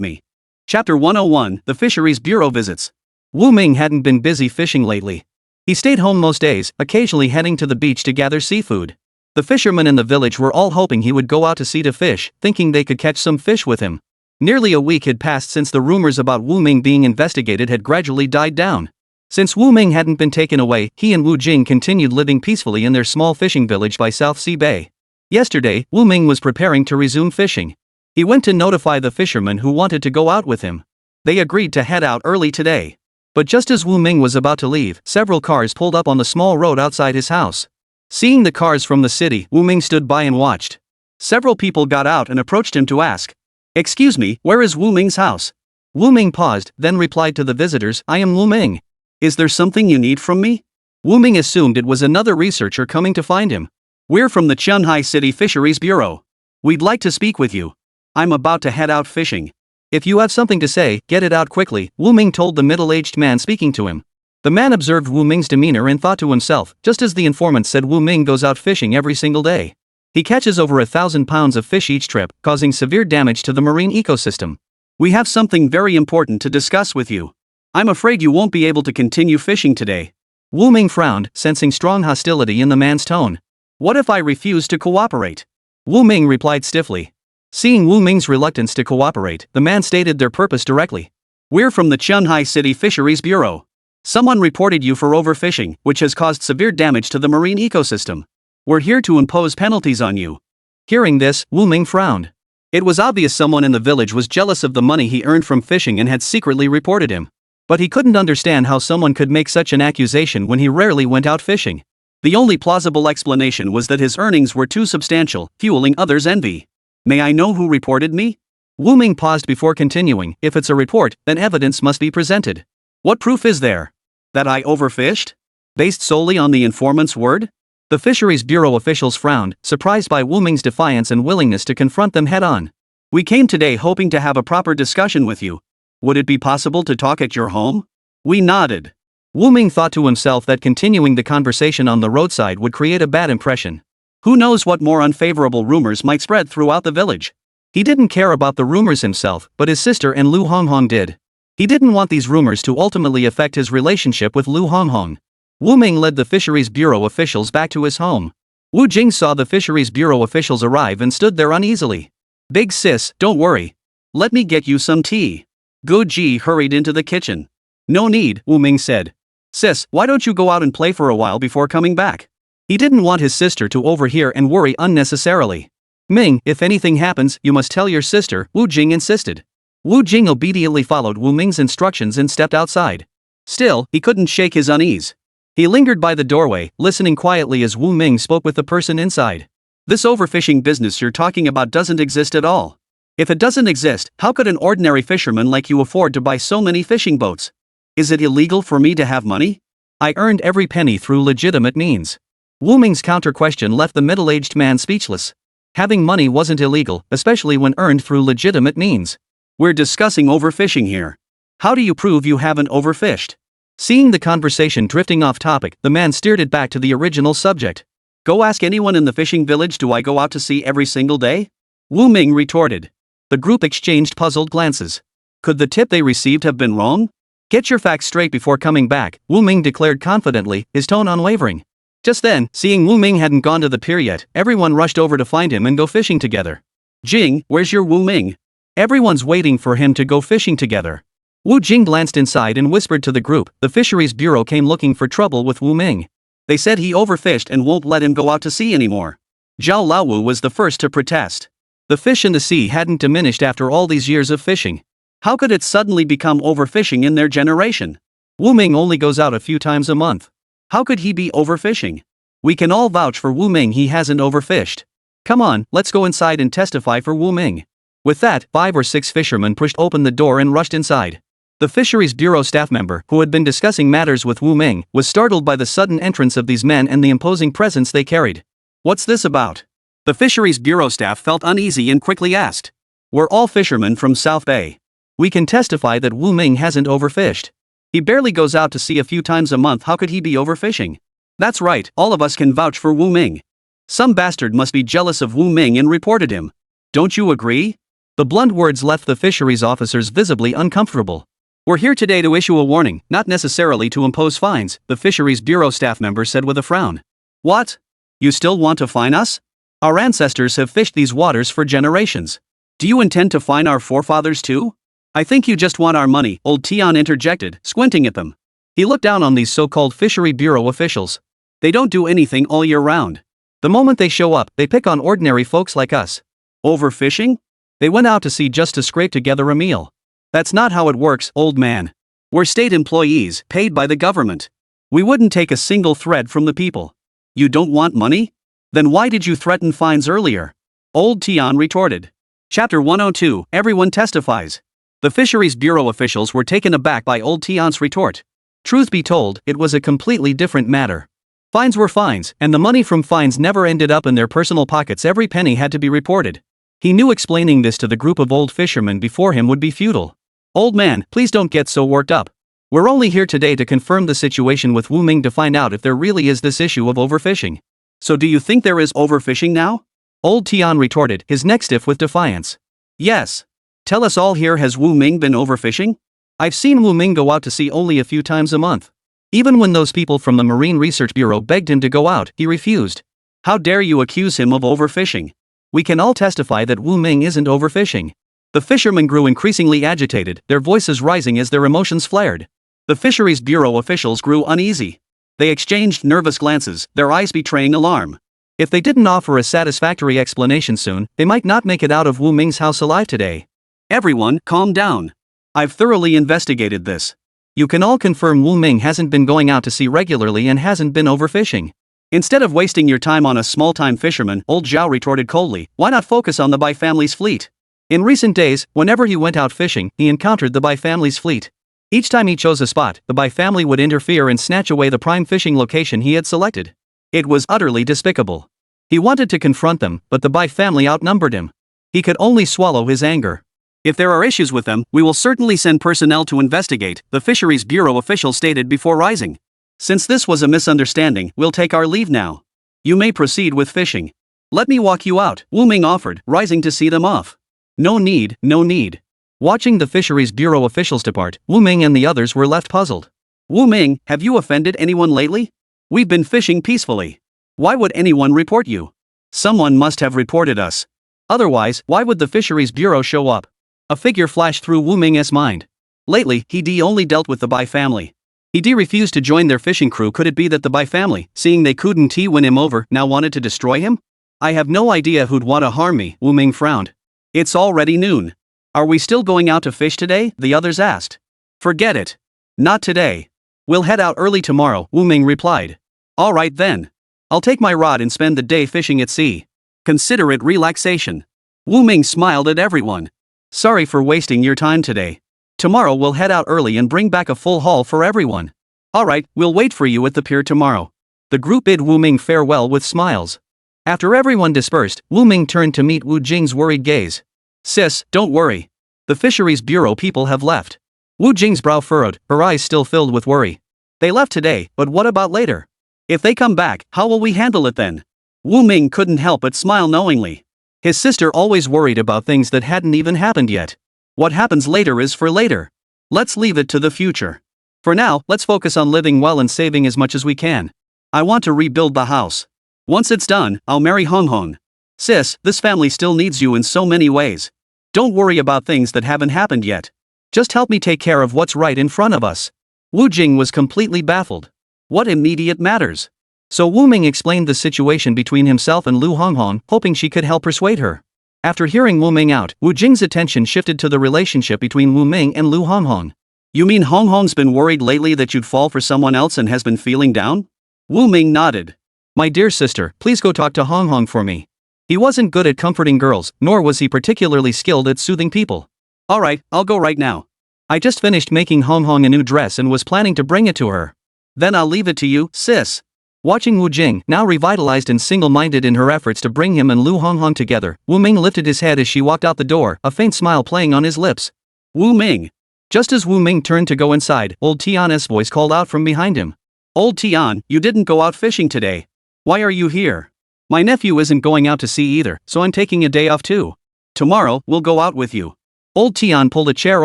me? Chapter 101, The Fisheries Bureau Visits. Wu Ming hadn't been busy fishing lately. He stayed home most days, occasionally heading to the beach to gather seafood. The fishermen in the village were all hoping he would go out to sea to fish, thinking they could catch some fish with him. Nearly a week had passed since the rumors about Wu Ming being investigated had gradually died down. Since Wu Ming hadn't been taken away, he and Wu Jing continued living peacefully in their small fishing village by South Sea Bay. Yesterday, Wu Ming was preparing to resume fishing. He went to notify the fishermen who wanted to go out with him. They agreed to head out early today. But just as Wu Ming was about to leave, several cars pulled up on the small road outside his house. Seeing the cars from the city, Wu Ming stood by and watched. Several people got out and approached him to ask, "Excuse me, where is Wu Ming's house?" Wu Ming paused, then replied to the visitors, "I am Wu Ming. Is there something you need from me?" Wu Ming assumed it was another researcher coming to find him. "We're from the Qianhai City Fisheries Bureau. We'd like to speak with you. I'm about to head out fishing. If you have something to say, get it out quickly," Wu Ming told the middle-aged man speaking to him. The man observed Wu Ming's demeanor and thought to himself, just as the informant said, Wu Ming goes out fishing every single day. He catches over 1,000 pounds of fish each trip, causing severe damage to the marine ecosystem. "We have something very important to discuss with you. I'm afraid you won't be able to continue fishing today." Wu Ming frowned, sensing strong hostility in the man's tone. "What if I refuse to cooperate?" Wu Ming replied stiffly. Seeing Wu Ming's reluctance to cooperate, the man stated their purpose directly. "We're from the Qianhai City Fisheries Bureau. Someone reported you for overfishing, which has caused severe damage to the marine ecosystem. We're here to impose penalties on you." Hearing this, Wu Ming frowned. It was obvious someone in the village was jealous of the money he earned from fishing and had secretly reported him. But he couldn't understand how someone could make such an accusation when he rarely went out fishing. The only plausible explanation was that his earnings were too substantial, fueling others' envy. "May I know who reported me?" Wu Ming paused before continuing. "If it's a report, then evidence must be presented. What proof is there? That I overfished? Based solely on the informant's word?" The Fisheries Bureau officials frowned, surprised by Wu Ming's defiance and willingness to confront them head-on. "We came today hoping to have a proper discussion with you. Would it be possible to talk at your home?" We nodded. Wu Ming thought to himself that continuing the conversation on the roadside would create a bad impression. Who knows what more unfavorable rumors might spread throughout the village. He didn't care about the rumors himself, but his sister and Lu Honghong did. He didn't want these rumors to ultimately affect his relationship with Lu Honghong. Wu Ming led the Fisheries Bureau officials back to his home. Wu Jing saw the Fisheries Bureau officials arrive and stood there uneasily. "Big sis, don't worry. Let me get you some tea." Gu Ji hurried into the kitchen. "No need," Wu Ming said. "Sis, why don't you go out and play for a while before coming back?" He didn't want his sister to overhear and worry unnecessarily. "Ming, if anything happens, you must tell your sister," Wu Jing insisted. Wu Jing obediently followed Wu Ming's instructions and stepped outside. Still, he couldn't shake his unease. He lingered by the doorway, listening quietly as Wu Ming spoke with the person inside. "This overfishing business you're talking about doesn't exist at all. If it doesn't exist, how could an ordinary fisherman like you afford to buy so many fishing boats? Is it illegal for me to have money? I earned every penny through legitimate means." Wu Ming's counter-question left the middle-aged man speechless. Having money wasn't illegal, especially when earned through legitimate means. "We're discussing overfishing here. How do you prove you haven't overfished?" Seeing the conversation drifting off topic, the man steered it back to the original subject. "Go ask anyone in the fishing village, do I go out to sea every single day?" Wu Ming retorted. The group exchanged puzzled glances. Could the tip they received have been wrong? "Get your facts straight before coming back," Wu Ming declared confidently, his tone unwavering. Just then, seeing Wu Ming hadn't gone to the pier yet, everyone rushed over to find him and go fishing together. "Jing, where's your Wu Ming? Everyone's waiting for him to go fishing together." Wu Jing glanced inside and whispered to the group. The Fisheries Bureau came looking for trouble with Wu Ming. They said he overfished and won't let him go out to sea anymore. Zhao Laowu was the first to protest. The fish in the sea hadn't diminished after all these years of fishing. How could it suddenly become overfishing in their generation? Wu Ming only goes out a few times a month. How could he be overfishing? We can all vouch for Wu Ming, he hasn't overfished. Come on, let's go inside and testify for Wu Ming. With that, 5 or 6 fishermen pushed open the door and rushed inside. The Fisheries Bureau staff member, who had been discussing matters with Wu Ming, was startled by the sudden entrance of these men and the imposing presence they carried. What's this about? The Fisheries Bureau staff felt uneasy and quickly asked. We're all fishermen from South Bay. We can testify that Wu Ming hasn't overfished. He barely goes out to sea a few times a month. How could he be overfishing? That's right, all of us can vouch for Wu Ming. Some bastard must be jealous of Wu Ming and reported him. Don't you agree? The blunt words left the fisheries officers visibly uncomfortable. We're here today to issue a warning, not necessarily to impose fines, the Fisheries Bureau staff member said with a frown. What? You still want to fine us? Our ancestors have fished these waters for generations. Do you intend to fine our forefathers too? I think you just want our money, old Tian interjected, squinting at them. He looked down on these so-called Fishery Bureau officials. They don't do anything all year round. The moment they show up, they pick on ordinary folks like us. Overfishing? They went out to sea just to scrape together a meal. That's not how it works, old man. We're state employees, paid by the government. We wouldn't take a single thread from the people. You don't want money? Then why did you threaten fines earlier? Old Tian retorted. Chapter 102, Everyone Testifies. The Fisheries Bureau officials were taken aback by Old Tian's retort. Truth be told, it was a completely different matter. Fines were fines, and the money from fines never ended up in their personal pockets. Every penny had to be reported. He knew explaining this to the group of old fishermen before him would be futile. Old man, please don't get so worked up. We're only here today to confirm the situation with Wu Ming to find out if there really is this issue of overfishing. So do you think there is overfishing now? Old Tian retorted, his neck stiff with defiance. Yes. Tell us all here, has Wu Ming been overfishing? I've seen Wu Ming go out to sea only a few times a month. Even when those people from the Marine Research Bureau begged him to go out, he refused. How dare you accuse him of overfishing? We can all testify that Wu Ming isn't overfishing. The fishermen grew increasingly agitated, their voices rising as their emotions flared. The Fisheries Bureau officials grew uneasy. They exchanged nervous glances, their eyes betraying alarm. If they didn't offer a satisfactory explanation soon, they might not make it out of Wu Ming's house alive today. Everyone, calm down. I've thoroughly investigated this. You can all confirm Wu Ming hasn't been going out to sea regularly and hasn't been overfishing. Instead of wasting your time on a small-time fisherman, old Zhao retorted coldly, why not focus on the Bai family's fleet? In recent days, whenever he went out fishing, he encountered the Bai family's fleet. Each time he chose a spot, the Bai family would interfere and snatch away the prime fishing location he had selected. It was utterly despicable. He wanted to confront them, but the Bai family outnumbered him. He could only swallow his anger. If there are issues with them, we will certainly send personnel to investigate, the Fisheries Bureau official stated before rising. Since this was a misunderstanding, we'll take our leave now. You may proceed with fishing. Let me walk you out, Wu Ming offered, rising to see them off. No need, no need. Watching the Fisheries Bureau officials depart, Wu Ming and the others were left puzzled. Wu Ming, have you offended anyone lately? We've been fishing peacefully. Why would anyone report you? Someone must have reported us. Otherwise, why would the Fisheries Bureau show up? A figure flashed through Wu Ming's mind. Lately, he only dealt with the Bai family. He refused to join their fishing crew. Could it be that the Bai family, seeing they couldn't win him over, now wanted to destroy him? I have no idea who'd want to harm me, Wu Ming frowned. It's already noon. Are we still going out to fish today? The others asked. Forget it. Not today. We'll head out early tomorrow, Wu Ming replied. All right then. I'll take my rod and spend the day fishing at sea. Consider it relaxation. Wu Ming smiled at everyone. Sorry for wasting your time today. Tomorrow we'll head out early and bring back a full haul for everyone. All right, we'll wait for you at the pier tomorrow. The group bid Wu Ming farewell with smiles. After everyone dispersed, Wu Ming turned to meet Wu Jing's worried gaze. Sis, don't worry. The Fisheries Bureau people have left. Wu Jing's brow furrowed, her eyes still filled with worry. They left today, but what about later? If they come back, how will we handle it then? Wu Ming couldn't help but smile knowingly. His sister always worried about things that hadn't even happened yet. What happens later is for later. Let's leave it to the future. For now, let's focus on living well and saving as much as we can. I want to rebuild the house. Once it's done, I'll marry Hong Hong. Sis, this family still needs you in so many ways. Don't worry about things that haven't happened yet. Just help me take care of what's right in front of us. Wu Jing was completely baffled. What immediate matters? So Wu Ming explained the situation between himself and Lu Honghong, hoping she could help persuade her. After hearing Wu Ming out, Wu Jing's attention shifted to the relationship between Wu Ming and Lu Honghong. You mean Honghong's been worried lately that you'd fall for someone else and has been feeling down? Wu Ming nodded. My dear sister, please go talk to Honghong for me. He wasn't good at comforting girls, nor was he particularly skilled at soothing people. Alright, I'll go right now. I just finished making Honghong a new dress and was planning to bring it to her. Then I'll leave it to you, sis. Watching Wu Jing, now revitalized and single-minded in her efforts to bring him and Lu Honghong together, Wu Ming lifted his head as she walked out the door, a faint smile playing on his lips. Wu Ming. Just as Wu Ming turned to go inside, old Tian's voice called out from behind him. Old Tian, you didn't go out fishing today. Why are you here? My nephew isn't going out to sea either, so I'm taking a day off too. Tomorrow, we'll go out with you. Old Tian pulled a chair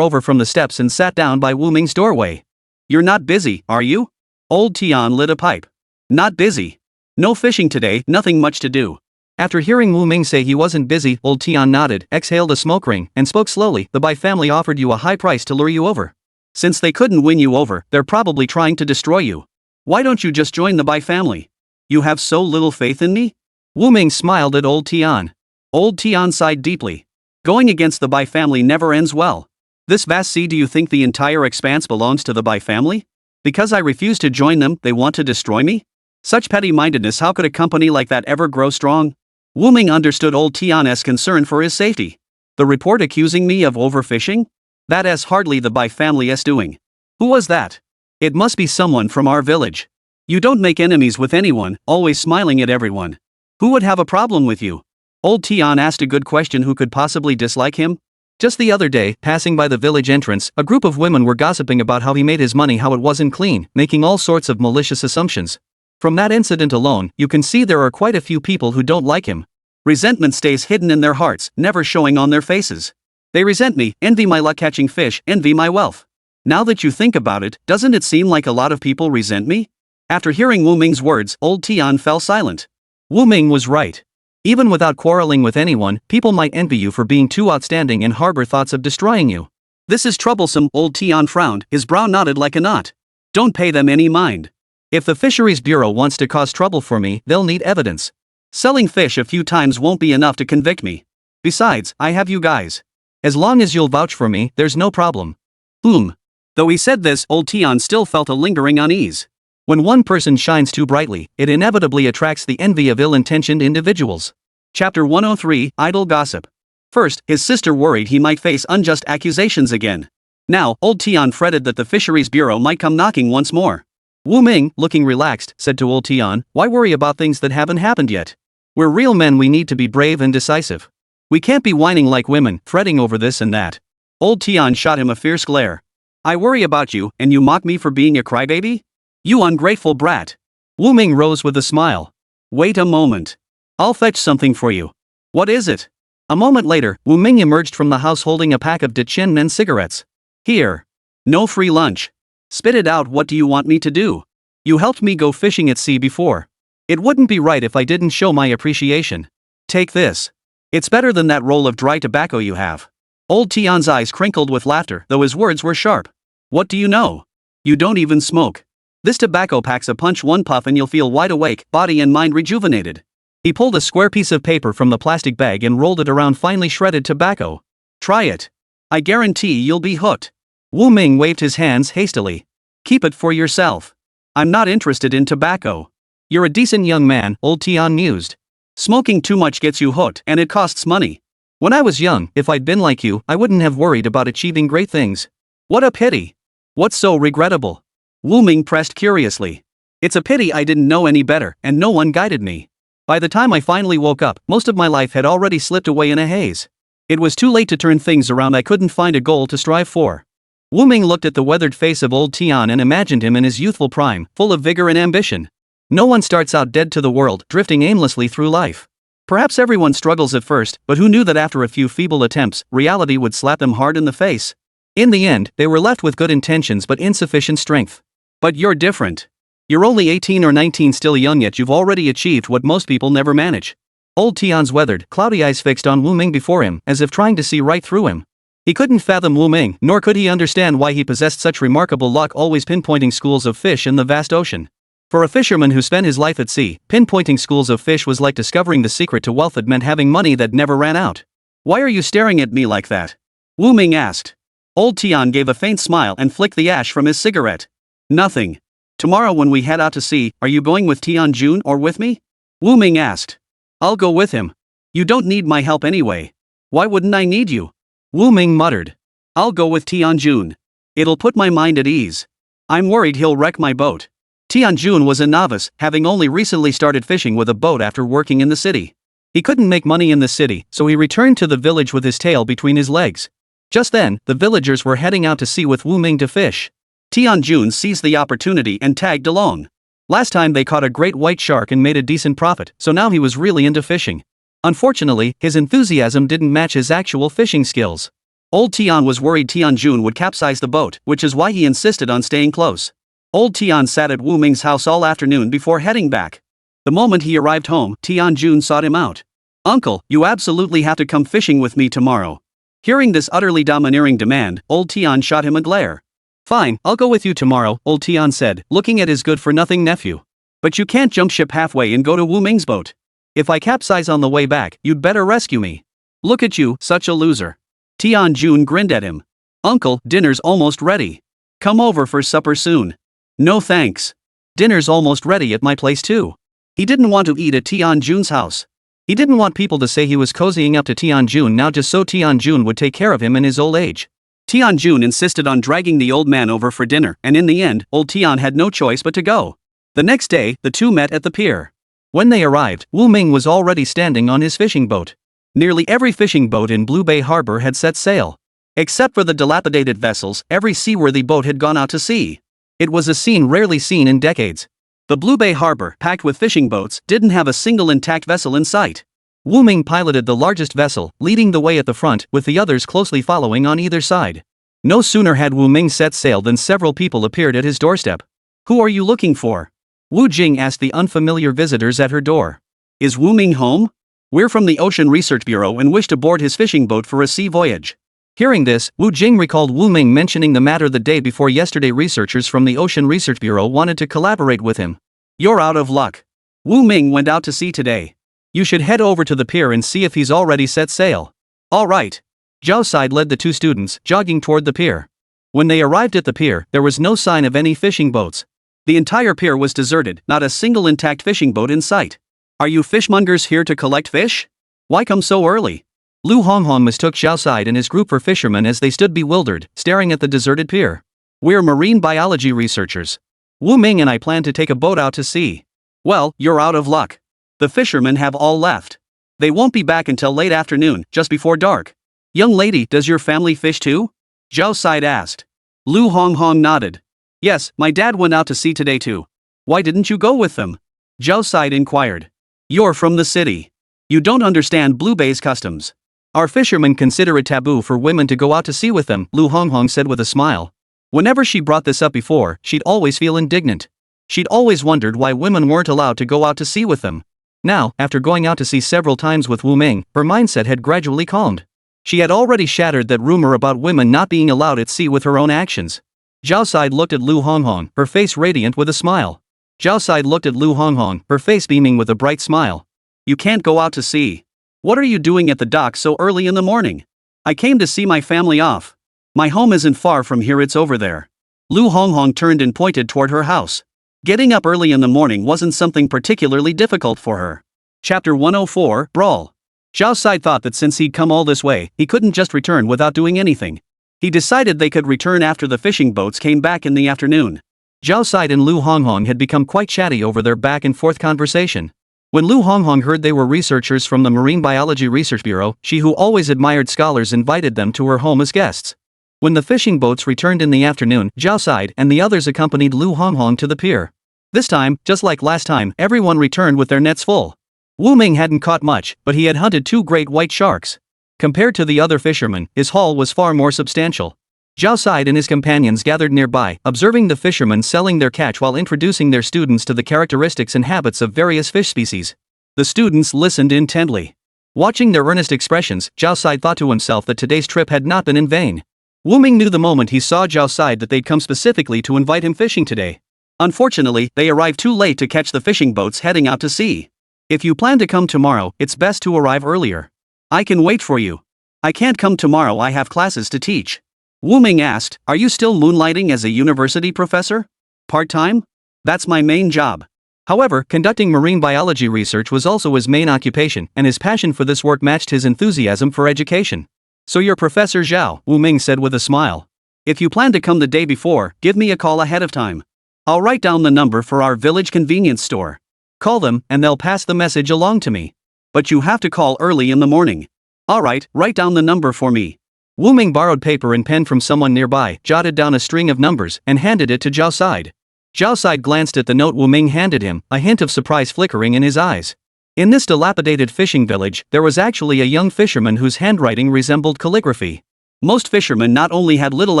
over from the steps and sat down by Wu Ming's doorway. You're not busy, are you? Old Tian lit a pipe. Not busy. No fishing today, nothing much to do. After hearing Wu Ming say he wasn't busy, old Tian nodded, exhaled a smoke ring, and spoke slowly. The Bai family offered you a high price to lure you over. Since they couldn't win you over, they're probably trying to destroy you. Why don't you just join the Bai family? You have so little faith in me? Wu Ming smiled at old Tian. Old Tian sighed deeply. Going against the Bai family never ends well. This vast sea, do you think the entire expanse belongs to the Bai family? Because I refuse to join them, they want to destroy me? Such petty-mindedness, how could a company like that ever grow strong? Wu Ming understood old Tian's concern for his safety. The report accusing me of overfishing? That's hardly the Bai family's doing. Who was that? It must be someone from our village. You don't make enemies with anyone, always smiling at everyone. Who would have a problem with you? Old Tian asked a good question. Who could possibly dislike him? Just the other day, passing by the village entrance, a group of women were gossiping about how he made his money, how it wasn't clean, making all sorts of malicious assumptions. From that incident alone, you can see there are quite a few people who don't like him. Resentment stays hidden in their hearts, never showing on their faces. They resent me, envy my luck catching fish, envy my wealth. Now that you think about it, doesn't it seem like a lot of people resent me? After hearing Wu Ming's words, old Tian fell silent. Wu Ming was right. Even without quarreling with anyone, people might envy you for being too outstanding and harbor thoughts of destroying you. This is troublesome, old Tian frowned, his brow knotted like a knot. Don't pay them any mind. If the Fisheries Bureau wants to cause trouble for me, they'll need evidence. Selling fish a few times won't be enough to convict me. Besides, I have you guys. As long as you'll vouch for me, there's no problem. Though he said this, old Tian still felt a lingering unease. When one person shines too brightly, it inevitably attracts the envy of ill-intentioned individuals. Chapter 103, Idle Gossip. First, his sister worried he might face unjust accusations again. Now, old Tian fretted that the Fisheries Bureau might come knocking once more. Wu Ming, looking relaxed, said to old Tian, why worry about things that haven't happened yet? We're real men, we need to be brave and decisive. We can't be whining like women, fretting over this and that. Old Tian shot him a fierce glare. I worry about you, and you mock me for being a crybaby? You ungrateful brat. Wu Ming rose with a smile. Wait a moment. I'll fetch something for you. What is it? A moment later, Wu Ming emerged from the house holding a pack of Dichin and cigarettes. Here. No free lunch. Spit it out, what do you want me to do? You helped me go fishing at sea before. It wouldn't be right if I didn't show my appreciation. Take this. It's better than that roll of dry tobacco you have. Old Tian's eyes crinkled with laughter, though his words were sharp. What do you know? You don't even smoke. This tobacco packs a punch, one puff and you'll feel wide awake, body and mind rejuvenated. He pulled a square piece of paper from the plastic bag and rolled it around finely shredded tobacco. Try it. I guarantee you'll be hooked. Wu Ming waved his hands hastily. Keep it for yourself. I'm not interested in tobacco. You're a decent young man, old Tian mused. Smoking too much gets you hooked, and it costs money. When I was young, if I'd been like you, I wouldn't have worried about achieving great things. What a pity. What's so regrettable? Wu Ming pressed curiously. It's a pity I didn't know any better, and no one guided me. By the time I finally woke up, most of my life had already slipped away in a haze. It was too late to turn things around, I couldn't find a goal to strive for. Wu Ming looked at the weathered face of old Tian and imagined him in his youthful prime, full of vigor and ambition. No one starts out dead to the world, drifting aimlessly through life. Perhaps everyone struggles at first, but who knew that after a few feeble attempts, reality would slap them hard in the face? In the end, they were left with good intentions but insufficient strength. But you're different. You're only 18 or 19, still young, yet you've already achieved what most people never manage. Old Tian's weathered, cloudy eyes fixed on Wu Ming before him, as if trying to see right through him. He couldn't fathom Wu Ming, nor could he understand why he possessed such remarkable luck, always pinpointing schools of fish in the vast ocean. For a fisherman who spent his life at sea, pinpointing schools of fish was like discovering the secret to wealth. It meant having money that never ran out. Why are you staring at me like that? Wu Ming asked. Old Tian gave a faint smile and flicked the ash from his cigarette. Nothing. Tomorrow when we head out to sea, are you going with Tian Jun or with me? Wu Ming asked. I'll go with him. You don't need my help anyway. Why wouldn't I need you? Wu Ming muttered. I'll go with Tian Jun. It'll put my mind at ease. I'm worried he'll wreck my boat. Tian Jun was a novice, having only recently started fishing with a boat after working in the city. He couldn't make money in the city, so he returned to the village with his tail between his legs. Just then, the villagers were heading out to sea with Wu Ming to fish. Tian Jun seized the opportunity and tagged along. Last time they caught a great white shark and made a decent profit, so now he was really into fishing. Unfortunately, his enthusiasm didn't match his actual fishing skills. Old Tian was worried Tian Jun would capsize the boat, which is why he insisted on staying close. Old Tian sat at Wu Ming's house all afternoon before heading back. The moment he arrived home, Tian Jun sought him out. Uncle, you absolutely have to come fishing with me tomorrow. Hearing this utterly domineering demand, Old Tian shot him a glare. Fine, I'll go with you tomorrow, Old Tian said, looking at his good-for-nothing nephew. But you can't jump ship halfway and go to Wu Ming's boat. If I capsize on the way back, you'd better rescue me. Look at you, such a loser. Tian Jun grinned at him. Uncle, dinner's almost ready. Come over for supper soon. No thanks. Dinner's almost ready at my place too. He didn't want to eat at Tian Jun's house. He didn't want people to say he was cozying up to Tian Jun now just so Tian Jun would take care of him in his old age. Tian Jun insisted on dragging the old man over for dinner, and in the end, old Tian had no choice but to go. The next day, the two met at the pier. When they arrived, Wu Ming was already standing on his fishing boat. Nearly every fishing boat in Blue Bay Harbor had set sail. Except for the dilapidated vessels, every seaworthy boat had gone out to sea. It was a scene rarely seen in decades. The Blue Bay Harbor, packed with fishing boats, didn't have a single intact vessel in sight. Wu Ming piloted the largest vessel, leading the way at the front, with the others closely following on either side. No sooner had Wu Ming set sail than several people appeared at his doorstep. Who are you looking for? Wu Jing asked the unfamiliar visitors at her door. Is Wu Ming home? We're from the Ocean Research Bureau and wish to board his fishing boat for a sea voyage. Hearing this, Wu Jing recalled Wu Ming mentioning the matter the day before yesterday. Researchers from the Ocean Research Bureau wanted to collaborate with him. You're out of luck. Wu Ming went out to sea today. You should head over to the pier and see if he's already set sail. All right. Zhao Side led the two students, jogging toward the pier. When they arrived at the pier, there was no sign of any fishing boats. The entire pier was deserted, not a single intact fishing boat in sight. Are you fishmongers here to collect fish? Why come so early? Lu Honghong mistook Zhao Side and his group for fishermen as they stood bewildered, staring at the deserted pier. We're marine biology researchers. Wu Ming and I plan to take a boat out to sea. Well, you're out of luck. The fishermen have all left. They won't be back until late afternoon, just before dark. Young lady, does your family fish too? Zhao Side asked. Lu Honghong nodded. Yes, my dad went out to sea today too. Why didn't you go with them? Zhao Side inquired. You're from the city. You don't understand Blue Bay's customs. Our fishermen consider it taboo for women to go out to sea with them, Lu Honghong said with a smile. Whenever she brought this up before, she'd always feel indignant. She'd always wondered why women weren't allowed to go out to sea with them. Now, after going out to sea several times with Wu Ming, her mindset had gradually calmed. She had already shattered that rumor about women not being allowed at sea with her own actions. Zhao Side looked at Lu Honghong, her face radiant with a smile. Zhao Side looked at Lu Honghong, her face beaming with a bright smile. You can't go out to sea. What are you doing at the dock so early in the morning? I came to see my family off. My home isn't far from here, it's over there. Lu Honghong turned and pointed toward her house. Getting up early in the morning wasn't something particularly difficult for her. Chapter 104, Brawl. Zhao Side thought that since he'd come all this way, he couldn't just return without doing anything. He decided they could return after the fishing boats came back in the afternoon. Zhao Side and Lu Honghong had become quite chatty over their back-and-forth conversation. When Lu Honghong heard they were researchers from the Marine Biology Research Bureau, she who always admired scholars invited them to her home as guests. When the fishing boats returned in the afternoon, Zhao Side and the others accompanied Lu Honghong to the pier. This time, just like last time, everyone returned with their nets full. Wu Ming hadn't caught much, but he had hunted 2 great white sharks. Compared to the other fishermen, his haul was far more substantial. Zhao Side and his companions gathered nearby, observing the fishermen selling their catch while introducing their students to the characteristics and habits of various fish species. The students listened intently. Watching their earnest expressions, Zhao Side thought to himself that today's trip had not been in vain. Wu Ming knew the moment he saw Zhao Side that they'd come specifically to invite him fishing today. Unfortunately, they arrived too late to catch the fishing boats heading out to sea. If you plan to come tomorrow, it's best to arrive earlier. I can wait for you. I can't come tomorrow, I have classes to teach. Wu Ming asked, are you still moonlighting as a university professor? Part-time? That's my main job. However, conducting marine biology research was also his main occupation, and his passion for this work matched his enthusiasm for education. So you're Professor Zhao, Wu Ming said with a smile. If you plan to come the day before, give me a call ahead of time. I'll write down the number for our village convenience store. Call them, and they'll pass the message along to me. But you have to call early in the morning. Alright, write down the number for me. Wu Ming borrowed paper and pen from someone nearby, jotted down a string of numbers, and handed it to Zhao Side. Zhao Side glanced at the note Wu Ming handed him, a hint of surprise flickering in his eyes. In this dilapidated fishing village, there was actually a young fisherman whose handwriting resembled calligraphy. Most fishermen not only had little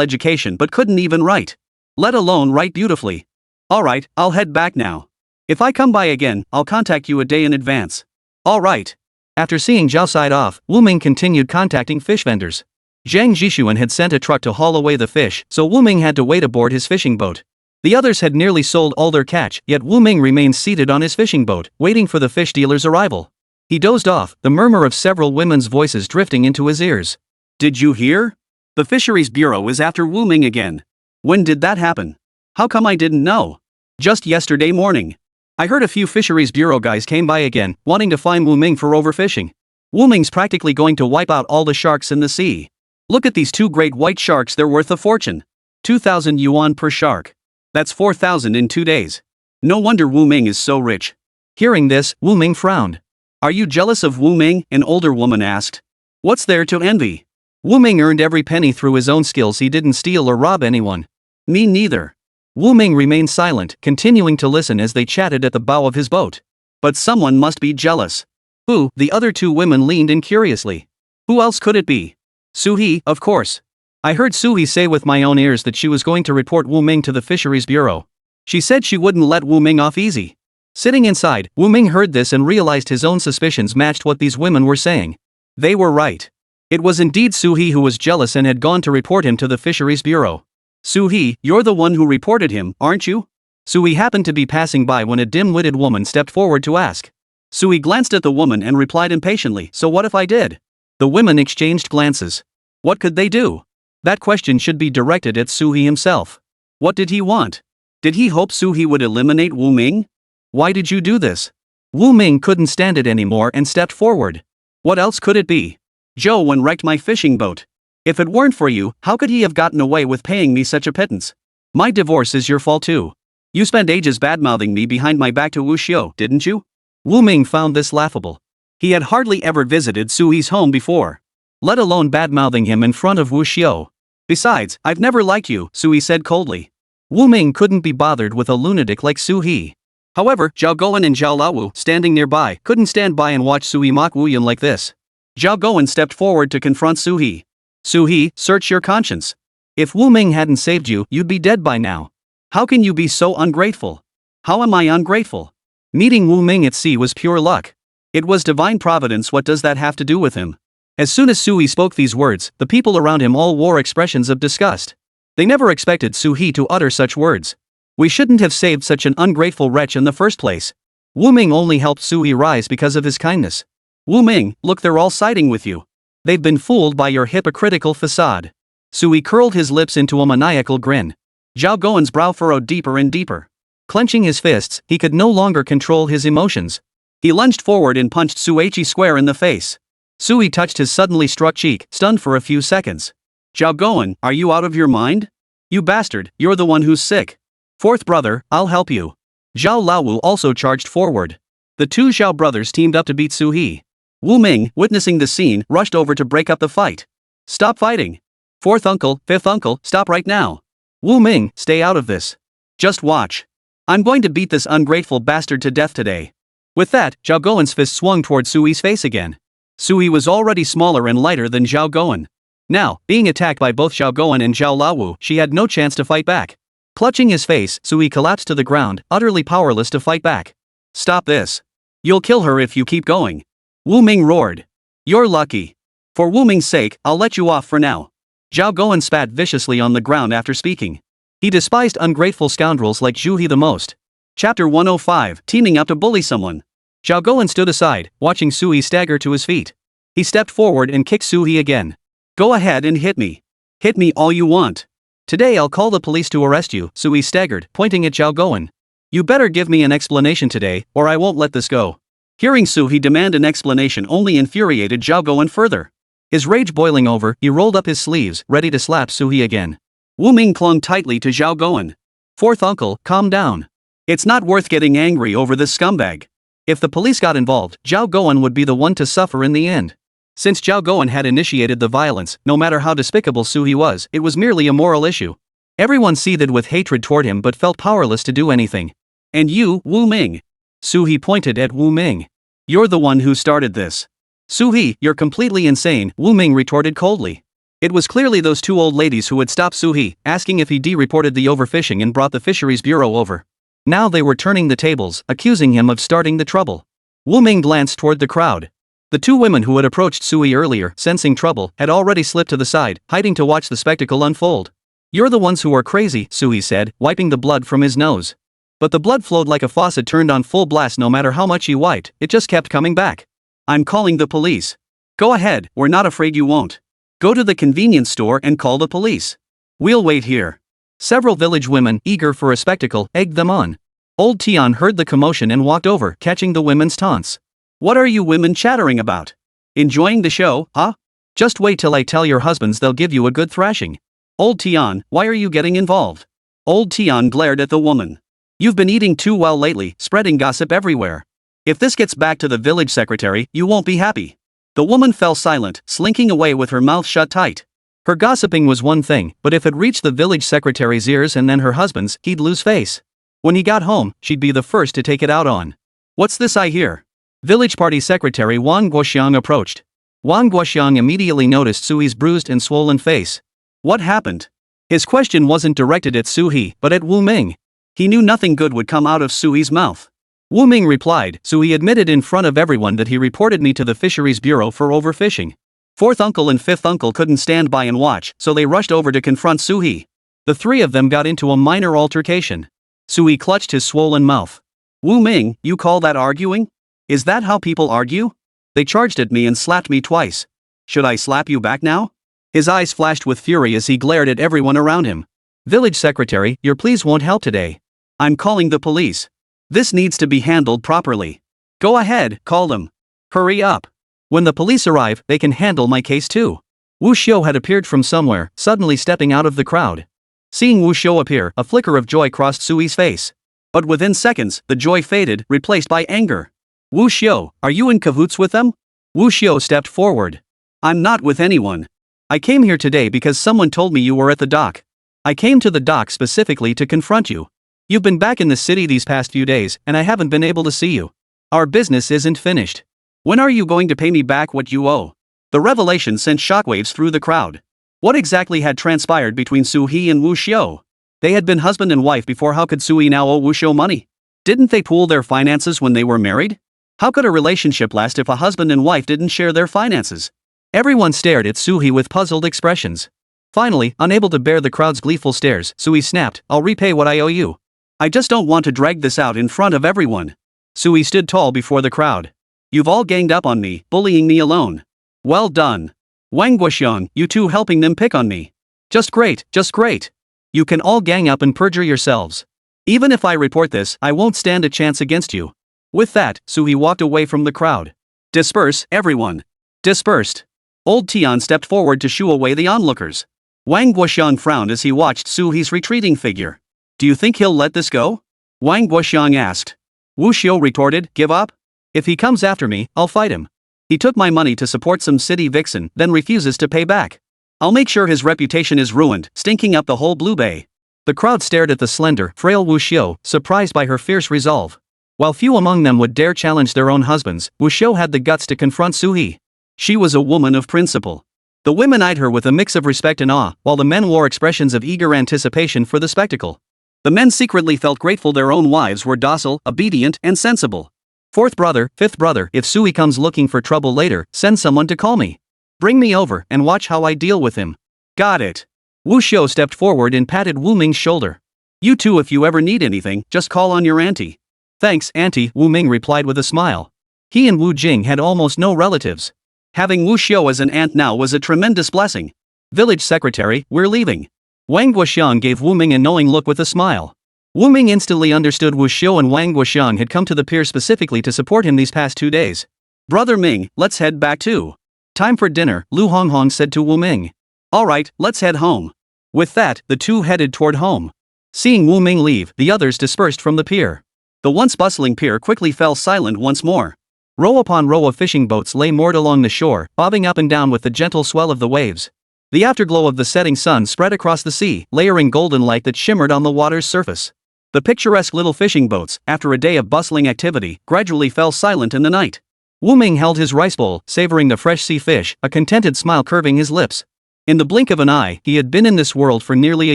education but couldn't even write, let alone write beautifully. Alright, I'll head back now. If I come by again, I'll contact you a day in advance. Alright. After seeing Zhao Side off, Wu Ming continued contacting fish vendors. Zhang Zhishuan had sent a truck to haul away the fish, so Wu Ming had to wait aboard his fishing boat. The others had nearly sold all their catch, yet Wu Ming remained seated on his fishing boat, waiting for the fish dealer's arrival. He dozed off, the murmur of several women's voices drifting into his ears. Did you hear? The Fisheries Bureau is after Wu Ming again. When did that happen? How come I didn't know? Just yesterday morning. I heard a few Fisheries Bureau guys came by again, wanting to fine Wu Ming for overfishing. Wu Ming's practically going to wipe out all the sharks in the sea. Look at these two great white sharks, they're worth a fortune. 2,000 yuan per shark. That's 4,000 in 2 days. No wonder Wu Ming is so rich. Hearing this, Wu Ming frowned. Are you jealous of Wu Ming? An older woman asked. What's there to envy? Wu Ming earned every penny through his own skills, he didn't steal or rob anyone. Me neither. Wu Ming remained silent, continuing to listen as they chatted at the bow of his boat. But someone must be jealous. Who? The other two women leaned in curiously. Who else could it be? Su-hee, of course. I heard Su-hee say with my own ears that she was going to report Wu Ming to the Fisheries Bureau. She said she wouldn't let Wu Ming off easy. Sitting inside, Wu Ming heard this and realized his own suspicions matched what these women were saying. They were right. It was indeed Su-hee who was jealous and had gone to report him to the Fisheries Bureau. Su-hee, you're the one who reported him, aren't you? Su-hee happened to be passing by when a dim-witted woman stepped forward to ask. Su-hee glanced at the woman and replied impatiently, so what if I did? The women exchanged glances. What could they do? That question should be directed at Su-hee himself. What did he want? Did he hope Su-hee would eliminate Wu Ming? Why did you do this? Wu Ming couldn't stand it anymore and stepped forward. What else could it be? Zhou wrecked my fishing boat. If it weren't for you, how could he have gotten away with paying me such a pittance? My divorce is your fault too. You spent ages badmouthing me behind my back to Wu Xiu, didn't you? Wu Ming found this laughable. He had hardly ever visited Su-hee's home before, let alone badmouthing him in front of Wu Xiu. Besides, I've never liked you, Su-hee said coldly. Wu Ming couldn't be bothered with a lunatic like Su-hee. However, Zhao Guan and Zhao Lawu, standing nearby, couldn't stand by and watch Su-hee mock Wu Yun like this. Zhao Guan stepped forward to confront Su-hee. Su-hee, search your conscience. If Wu Ming hadn't saved you, you'd be dead by now. How can you be so ungrateful? How am I ungrateful? Meeting Wu Ming at sea was pure luck. It was divine providence. What does that have to do with him? As soon as Su-hee spoke these words, the people around him all wore expressions of disgust. They never expected Su-hee to utter such words. We shouldn't have saved such an ungrateful wretch in the first place. Wu Ming only helped Su-hee rise because of his kindness. Wu Ming, look, they're all siding with you. They've been fooled by your hypocritical facade. Su-hee curled his lips into a maniacal grin. Zhao Guan's brow furrowed deeper and deeper. Clenching his fists, he could no longer control his emotions. He lunged forward and punched Su-hee square in the face. Su-hee touched his suddenly struck cheek, stunned for a few seconds. Zhao Guan, are you out of your mind? You bastard, you're the one who's sick. Fourth brother, I'll help you. Zhao Lawu also charged forward. The two Zhao brothers teamed up to beat Su-hee. Wu Ming, witnessing the scene, rushed over to break up the fight. Stop fighting. Fourth uncle, fifth uncle, stop right now. Wu Ming, stay out of this. Just watch. I'm going to beat this ungrateful bastard to death today. With that, Zhao Guan's fist swung toward Su-hee's face again. Su-hee was already smaller and lighter than Zhao Guan. Now, being attacked by both Zhao Guan and Zhao Lawu, she had no chance to fight back. Clutching his face, Su-hee collapsed to the ground, utterly powerless to fight back. Stop this. You'll kill her if you keep going. Wu Ming roared. You're lucky. For Wu Ming's sake, I'll let you off for now. Zhao Guan spat viciously on the ground after speaking. He despised ungrateful scoundrels like Zhu He the most. Chapter 105, Teaming Up to Bully Someone. Zhao Guan stood aside, watching Su-hee stagger to his feet. He stepped forward and kicked Su He again. Go ahead and hit me. Hit me all you want. Today I'll call the police to arrest you, Su He staggered, pointing at Zhao Gowen. You better give me an explanation today, or I won't let this go. Hearing Su He demand an explanation only infuriated Zhao Gowen further. His rage boiling over, he rolled up his sleeves, ready to slap Su He again. Wu Ming clung tightly to Zhao Gowen. Fourth uncle, calm down. It's not worth getting angry over this scumbag. If the police got involved, Zhao Gowen would be the one to suffer in the end. Since Zhao Gowen had initiated the violence, no matter how despicable Su He was, it was merely a moral issue. Everyone seethed with hatred toward him but felt powerless to do anything. And you, Wu Ming. Su He pointed at Wu Ming. You're the one who started this. Su He, you're completely insane, Wu Ming retorted coldly. It was clearly those two old ladies who had stopped Su He, asking if he de-reported the overfishing and brought the fisheries bureau over. Now they were turning the tables, accusing him of starting the trouble. Wu Ming glanced toward the crowd. The two women who had approached Su He earlier, sensing trouble, had already slipped to the side, hiding to watch the spectacle unfold. You're the ones who are crazy, Su He said, wiping the blood from his nose. But the blood flowed like a faucet turned on full blast. No matter how much he wiped, it just kept coming back. I'm calling the police. Go ahead, we're not afraid you won't. Go to the convenience store and call the police. We'll wait here. Several village women, eager for a spectacle, egged them on. Old Tian heard the commotion and walked over, catching the women's taunts. What are you women chattering about? Enjoying the show, huh? Just wait till I tell your husbands, they'll give you a good thrashing. Old Tian, why are you getting involved? Old Tian glared at the woman. You've been eating too well lately, spreading gossip everywhere. If this gets back to the village secretary, you won't be happy. The woman fell silent, slinking away with her mouth shut tight. Her gossiping was one thing, but if it reached the village secretary's ears and then her husband's, he'd lose face. When he got home, she'd be the first to take it out on. What's this I hear? Village party secretary Wang Guoxiang approached. Wang Guoxiang immediately noticed Su He's bruised and swollen face. What happened? His question wasn't directed at Su He, but at Wu Ming. He knew nothing good would come out of Su He's mouth. Wu Ming replied, Su He admitted in front of everyone that he reported me to the Fisheries Bureau for overfishing. Fourth uncle and fifth uncle couldn't stand by and watch, so they rushed over to confront Su He. The three of them got into a minor altercation. Su He clutched his swollen mouth. Wu Ming, you call that arguing? Is that how people argue? They charged at me and slapped me twice. Should I slap you back now? His eyes flashed with fury as he glared at everyone around him. Village secretary, your pleas won't help today. I'm calling the police. This needs to be handled properly. Go ahead, call them. Hurry up. When the police arrive, they can handle my case too. Wu Xiu had appeared from somewhere, suddenly stepping out of the crowd. Seeing Wu Xiu appear, a flicker of joy crossed Su He's face. But within seconds, the joy faded, replaced by anger. Wu Xiu, are you in cahoots with them? Wu Xiu stepped forward. I'm not with anyone. I came here today because someone told me you were at the dock. I came to the dock specifically to confront you. You've been back in the city these past few days, and I haven't been able to see you. Our business isn't finished. When are you going to pay me back what you owe? The revelation sent shockwaves through the crowd. What exactly had transpired between Su He and Wu Xiu? They had been husband and wife before. How could Su He now owe Wu Xiu money? Didn't they pool their finances when they were married? How could a relationship last if a husband and wife didn't share their finances? Everyone stared at Su He with puzzled expressions. Finally, unable to bear the crowd's gleeful stares, Su He snapped, I'll repay what I owe you. I just don't want to drag this out in front of everyone. Su He stood tall before the crowd. You've all ganged up on me, bullying me alone. Well done. Wang Guoxiang, you two helping them pick on me. Just great, just great. You can all gang up and perjure yourselves. Even if I report this, I won't stand a chance against you. With that, Su He walked away from the crowd. Disperse, everyone. Dispersed. Old Tian stepped forward to shoo away the onlookers. Wang Guoxiang frowned as he watched Su He's retreating figure. Do you think he'll let this go? Wang Guoxiang asked. Wu Xiu retorted, give up? If he comes after me, I'll fight him. He took my money to support some city vixen, then refuses to pay back. I'll make sure his reputation is ruined, stinking up the whole Blue Bay. The crowd stared at the slender, frail Wu Xiu, surprised by her fierce resolve. While few among them would dare challenge their own husbands, Wu Xiu had the guts to confront Su He. She was a woman of principle. The women eyed her with a mix of respect and awe, while the men wore expressions of eager anticipation for the spectacle. The men secretly felt grateful their own wives were docile, obedient, and sensible. Fourth brother, fifth brother, if Su He comes looking for trouble later, send someone to call me. Bring me over, and watch how I deal with him. Got it. Wu Xiu stepped forward and patted Wu Ming's shoulder. You two, if you ever need anything, just call on your auntie. Thanks, auntie, Wu Ming replied with a smile. He and Wu Jing had almost no relatives. Having Wu Xiu as an aunt now was a tremendous blessing. Village secretary, we're leaving. Wang Guoxiang gave Wu Ming a knowing look with a smile. Wu Ming instantly understood Wu Xiu and Wang Guoxiang had come to the pier specifically to support him these past 2 days. Brother Ming, let's head back too. Time for dinner, Lu Honghong said to Wu Ming. Alright, let's head home. With that, the two headed toward home. Seeing Wu Ming leave, the others dispersed from the pier. The once bustling pier quickly fell silent once more. Row upon row of fishing boats lay moored along the shore, bobbing up and down with the gentle swell of the waves. The afterglow of the setting sun spread across the sea, layering golden light that shimmered on the water's surface. The picturesque little fishing boats, after a day of bustling activity, gradually fell silent in the night. Wu Ming held his rice bowl, savoring the fresh sea fish, a contented smile curving his lips. In the blink of an eye, he had been in this world for nearly a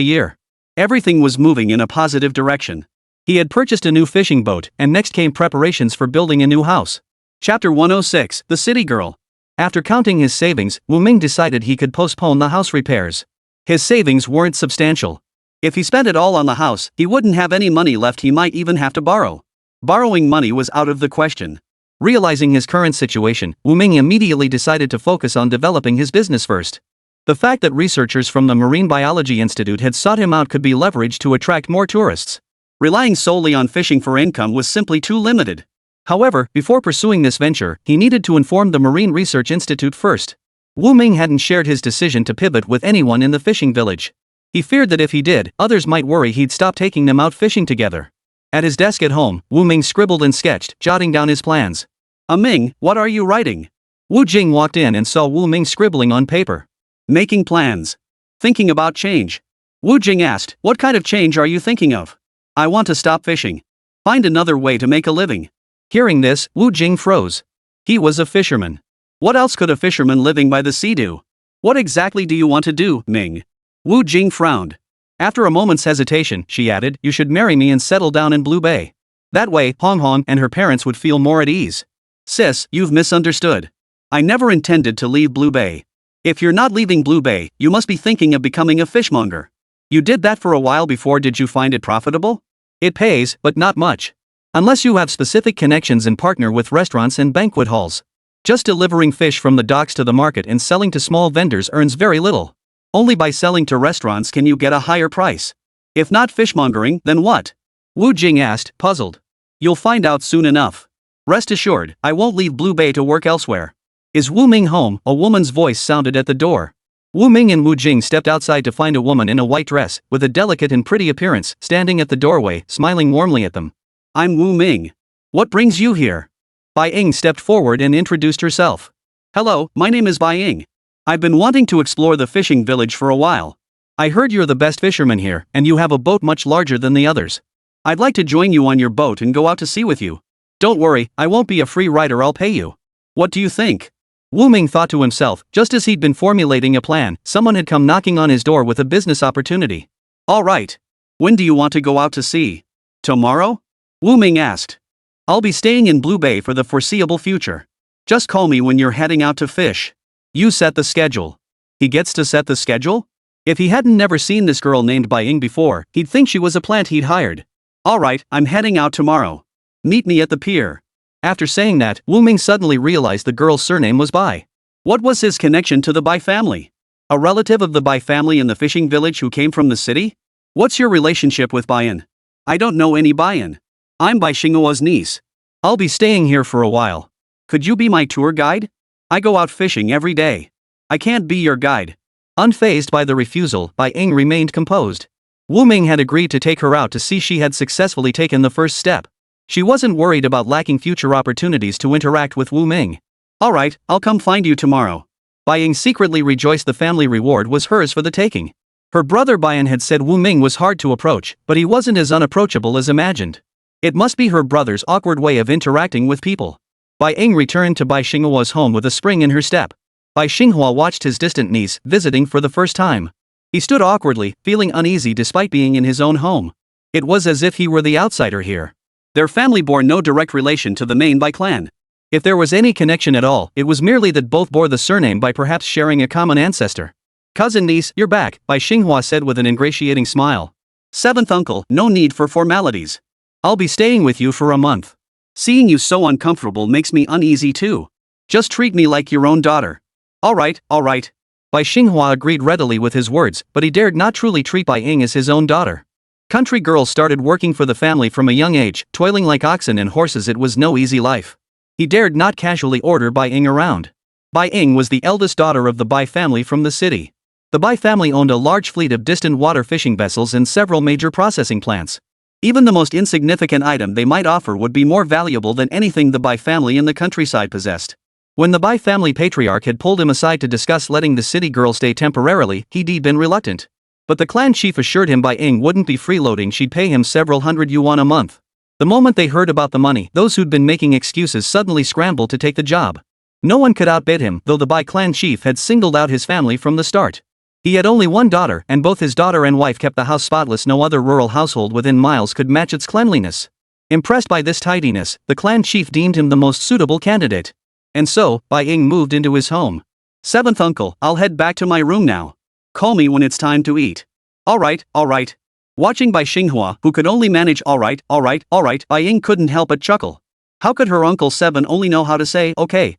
year. Everything was moving in a positive direction. He had purchased a new fishing boat, and next came preparations for building a new house. Chapter 106, The City Girl. After counting his savings, Wu Ming decided he could postpone the house repairs. His savings weren't substantial. If he spent it all on the house, he wouldn't have any money left. He might even have to borrow. Borrowing money was out of the question. Realizing his current situation, Wu Ming immediately decided to focus on developing his business first. The fact that researchers from the Marine Biology Institute had sought him out could be leveraged to attract more tourists. Relying solely on fishing for income was simply too limited. However, before pursuing this venture, he needed to inform the Marine Research Institute first. Wu Ming hadn't shared his decision to pivot with anyone in the fishing village. He feared that if he did, others might worry he'd stop taking them out fishing together. At his desk at home, Wu Ming scribbled and sketched, jotting down his plans. Ming, what are you writing? Wu Jing walked in and saw Wu Ming scribbling on paper. Making plans. Thinking about change. Wu Jing asked, what kind of change are you thinking of? I want to stop fishing. Find another way to make a living. Hearing this, Wu Jing froze. He was a fisherman. What else could a fisherman living by the sea do? What exactly do you want to do, Ming? Wu Jing frowned. After a moment's hesitation, she added, you should marry me and settle down in Blue Bay. That way, Hong Hong and her parents would feel more at ease. Sis, you've misunderstood. I never intended to leave Blue Bay. If you're not leaving Blue Bay, you must be thinking of becoming a fishmonger. You did that for a while before. Did you find it profitable? It pays, but not much. Unless you have specific connections and partner with restaurants and banquet halls. Just delivering fish from the docks to the market and selling to small vendors earns very little. Only by selling to restaurants can you get a higher price. If not fishmongering, then what? Wu Jing asked, puzzled. You'll find out soon enough. Rest assured, I won't leave Blue Bay to work elsewhere. Is Wu Ming home? A woman's voice sounded at the door. Wu Ming and Wu Jing stepped outside to find a woman in a white dress, with a delicate and pretty appearance, standing at the doorway, smiling warmly at them. I'm Wu Ming. What brings you here? Bai Ying stepped forward and introduced herself. Hello, my name is Bai Ying. I've been wanting to explore the fishing village for a while. I heard you're the best fisherman here, and you have a boat much larger than the others. I'd like to join you on your boat and go out to sea with you. Don't worry, I won't be a free rider. I'll pay you. What do you think? Wu Ming thought to himself. Just as he'd been formulating a plan, someone had come knocking on his door with a business opportunity. All right. When do you want to go out to sea? Tomorrow? Wu Ming asked. I'll be staying in Blue Bay for the foreseeable future. Just call me when you're heading out to fish. You set the schedule. He gets to set the schedule? If he hadn't never seen this girl named Bai Ying before, he'd think she was a plant he'd hired. All right, I'm heading out tomorrow. Meet me at the pier. After saying that, Wu Ming suddenly realized the girl's surname was Bai. What was his connection to the Bai family? A relative of the Bai family in the fishing village who came from the city? What's your relationship with Baiyan? I don't know any Baiyan. I'm Bai Xinghua's niece. I'll be staying here for a while. Could you be my tour guide? I go out fishing every day. I can't be your guide. Unfazed by the refusal, Bai Ying remained composed. Wu Ming had agreed to take her out to see she had successfully taken the first step. She wasn't worried about lacking future opportunities to interact with Wu Ming. All right, I'll come find you tomorrow. Bai Ying secretly rejoiced the family reward was hers for the taking. Her brother Baiyan had said Wu Ming was hard to approach, but he wasn't as unapproachable as imagined. It must be her brother's awkward way of interacting with people. Bai Ying returned to Bai Xinghua's home with a spring in her step. Bai Xinghua watched his distant niece visiting for the first time. He stood awkwardly, feeling uneasy despite being in his own home. It was as if he were the outsider here. Their family bore no direct relation to the main Bai clan. If there was any connection at all, it was merely that both bore the surname by perhaps sharing a common ancestor. Cousin niece, you're back, Bai Xinghua said with an ingratiating smile. Seventh uncle, no need for formalities. I'll be staying with you for a month. Seeing you so uncomfortable makes me uneasy too. Just treat me like your own daughter. Alright. Bai Xinghua agreed readily with his words, but he dared not truly treat Bai Ying as his own daughter. Country girls started working for the family from a young age, toiling like oxen and horses. It was no easy life. He dared not casually order Bai Ying around. Bai Ying was the eldest daughter of the Bai family from the city. The Bai family owned a large fleet of distant water fishing vessels and several major processing plants. Even the most insignificant item they might offer would be more valuable than anything the Bai family in the countryside possessed. When the Bai family patriarch had pulled him aside to discuss letting the city girl stay temporarily, he'd been reluctant. But the clan chief assured him Bai Ying wouldn't be freeloading. She'd pay him several hundred yuan a month. The moment they heard about the money, those who'd been making excuses suddenly scrambled to take the job. No one could outbid him, though the Bai clan chief had singled out his family from the start. He had only one daughter, and both his daughter and wife kept the house spotless. No other rural household within miles could match its cleanliness. Impressed by this tidiness, the clan chief deemed him the most suitable candidate. And so, Bai Ying moved into his home. Seventh uncle, I'll head back to my room now. Call me when it's time to eat. Alright. Watching Bai Xinghua, who could only manage alright, Bai Ying couldn't help but chuckle. How could her Uncle Seven only know how to say, okay?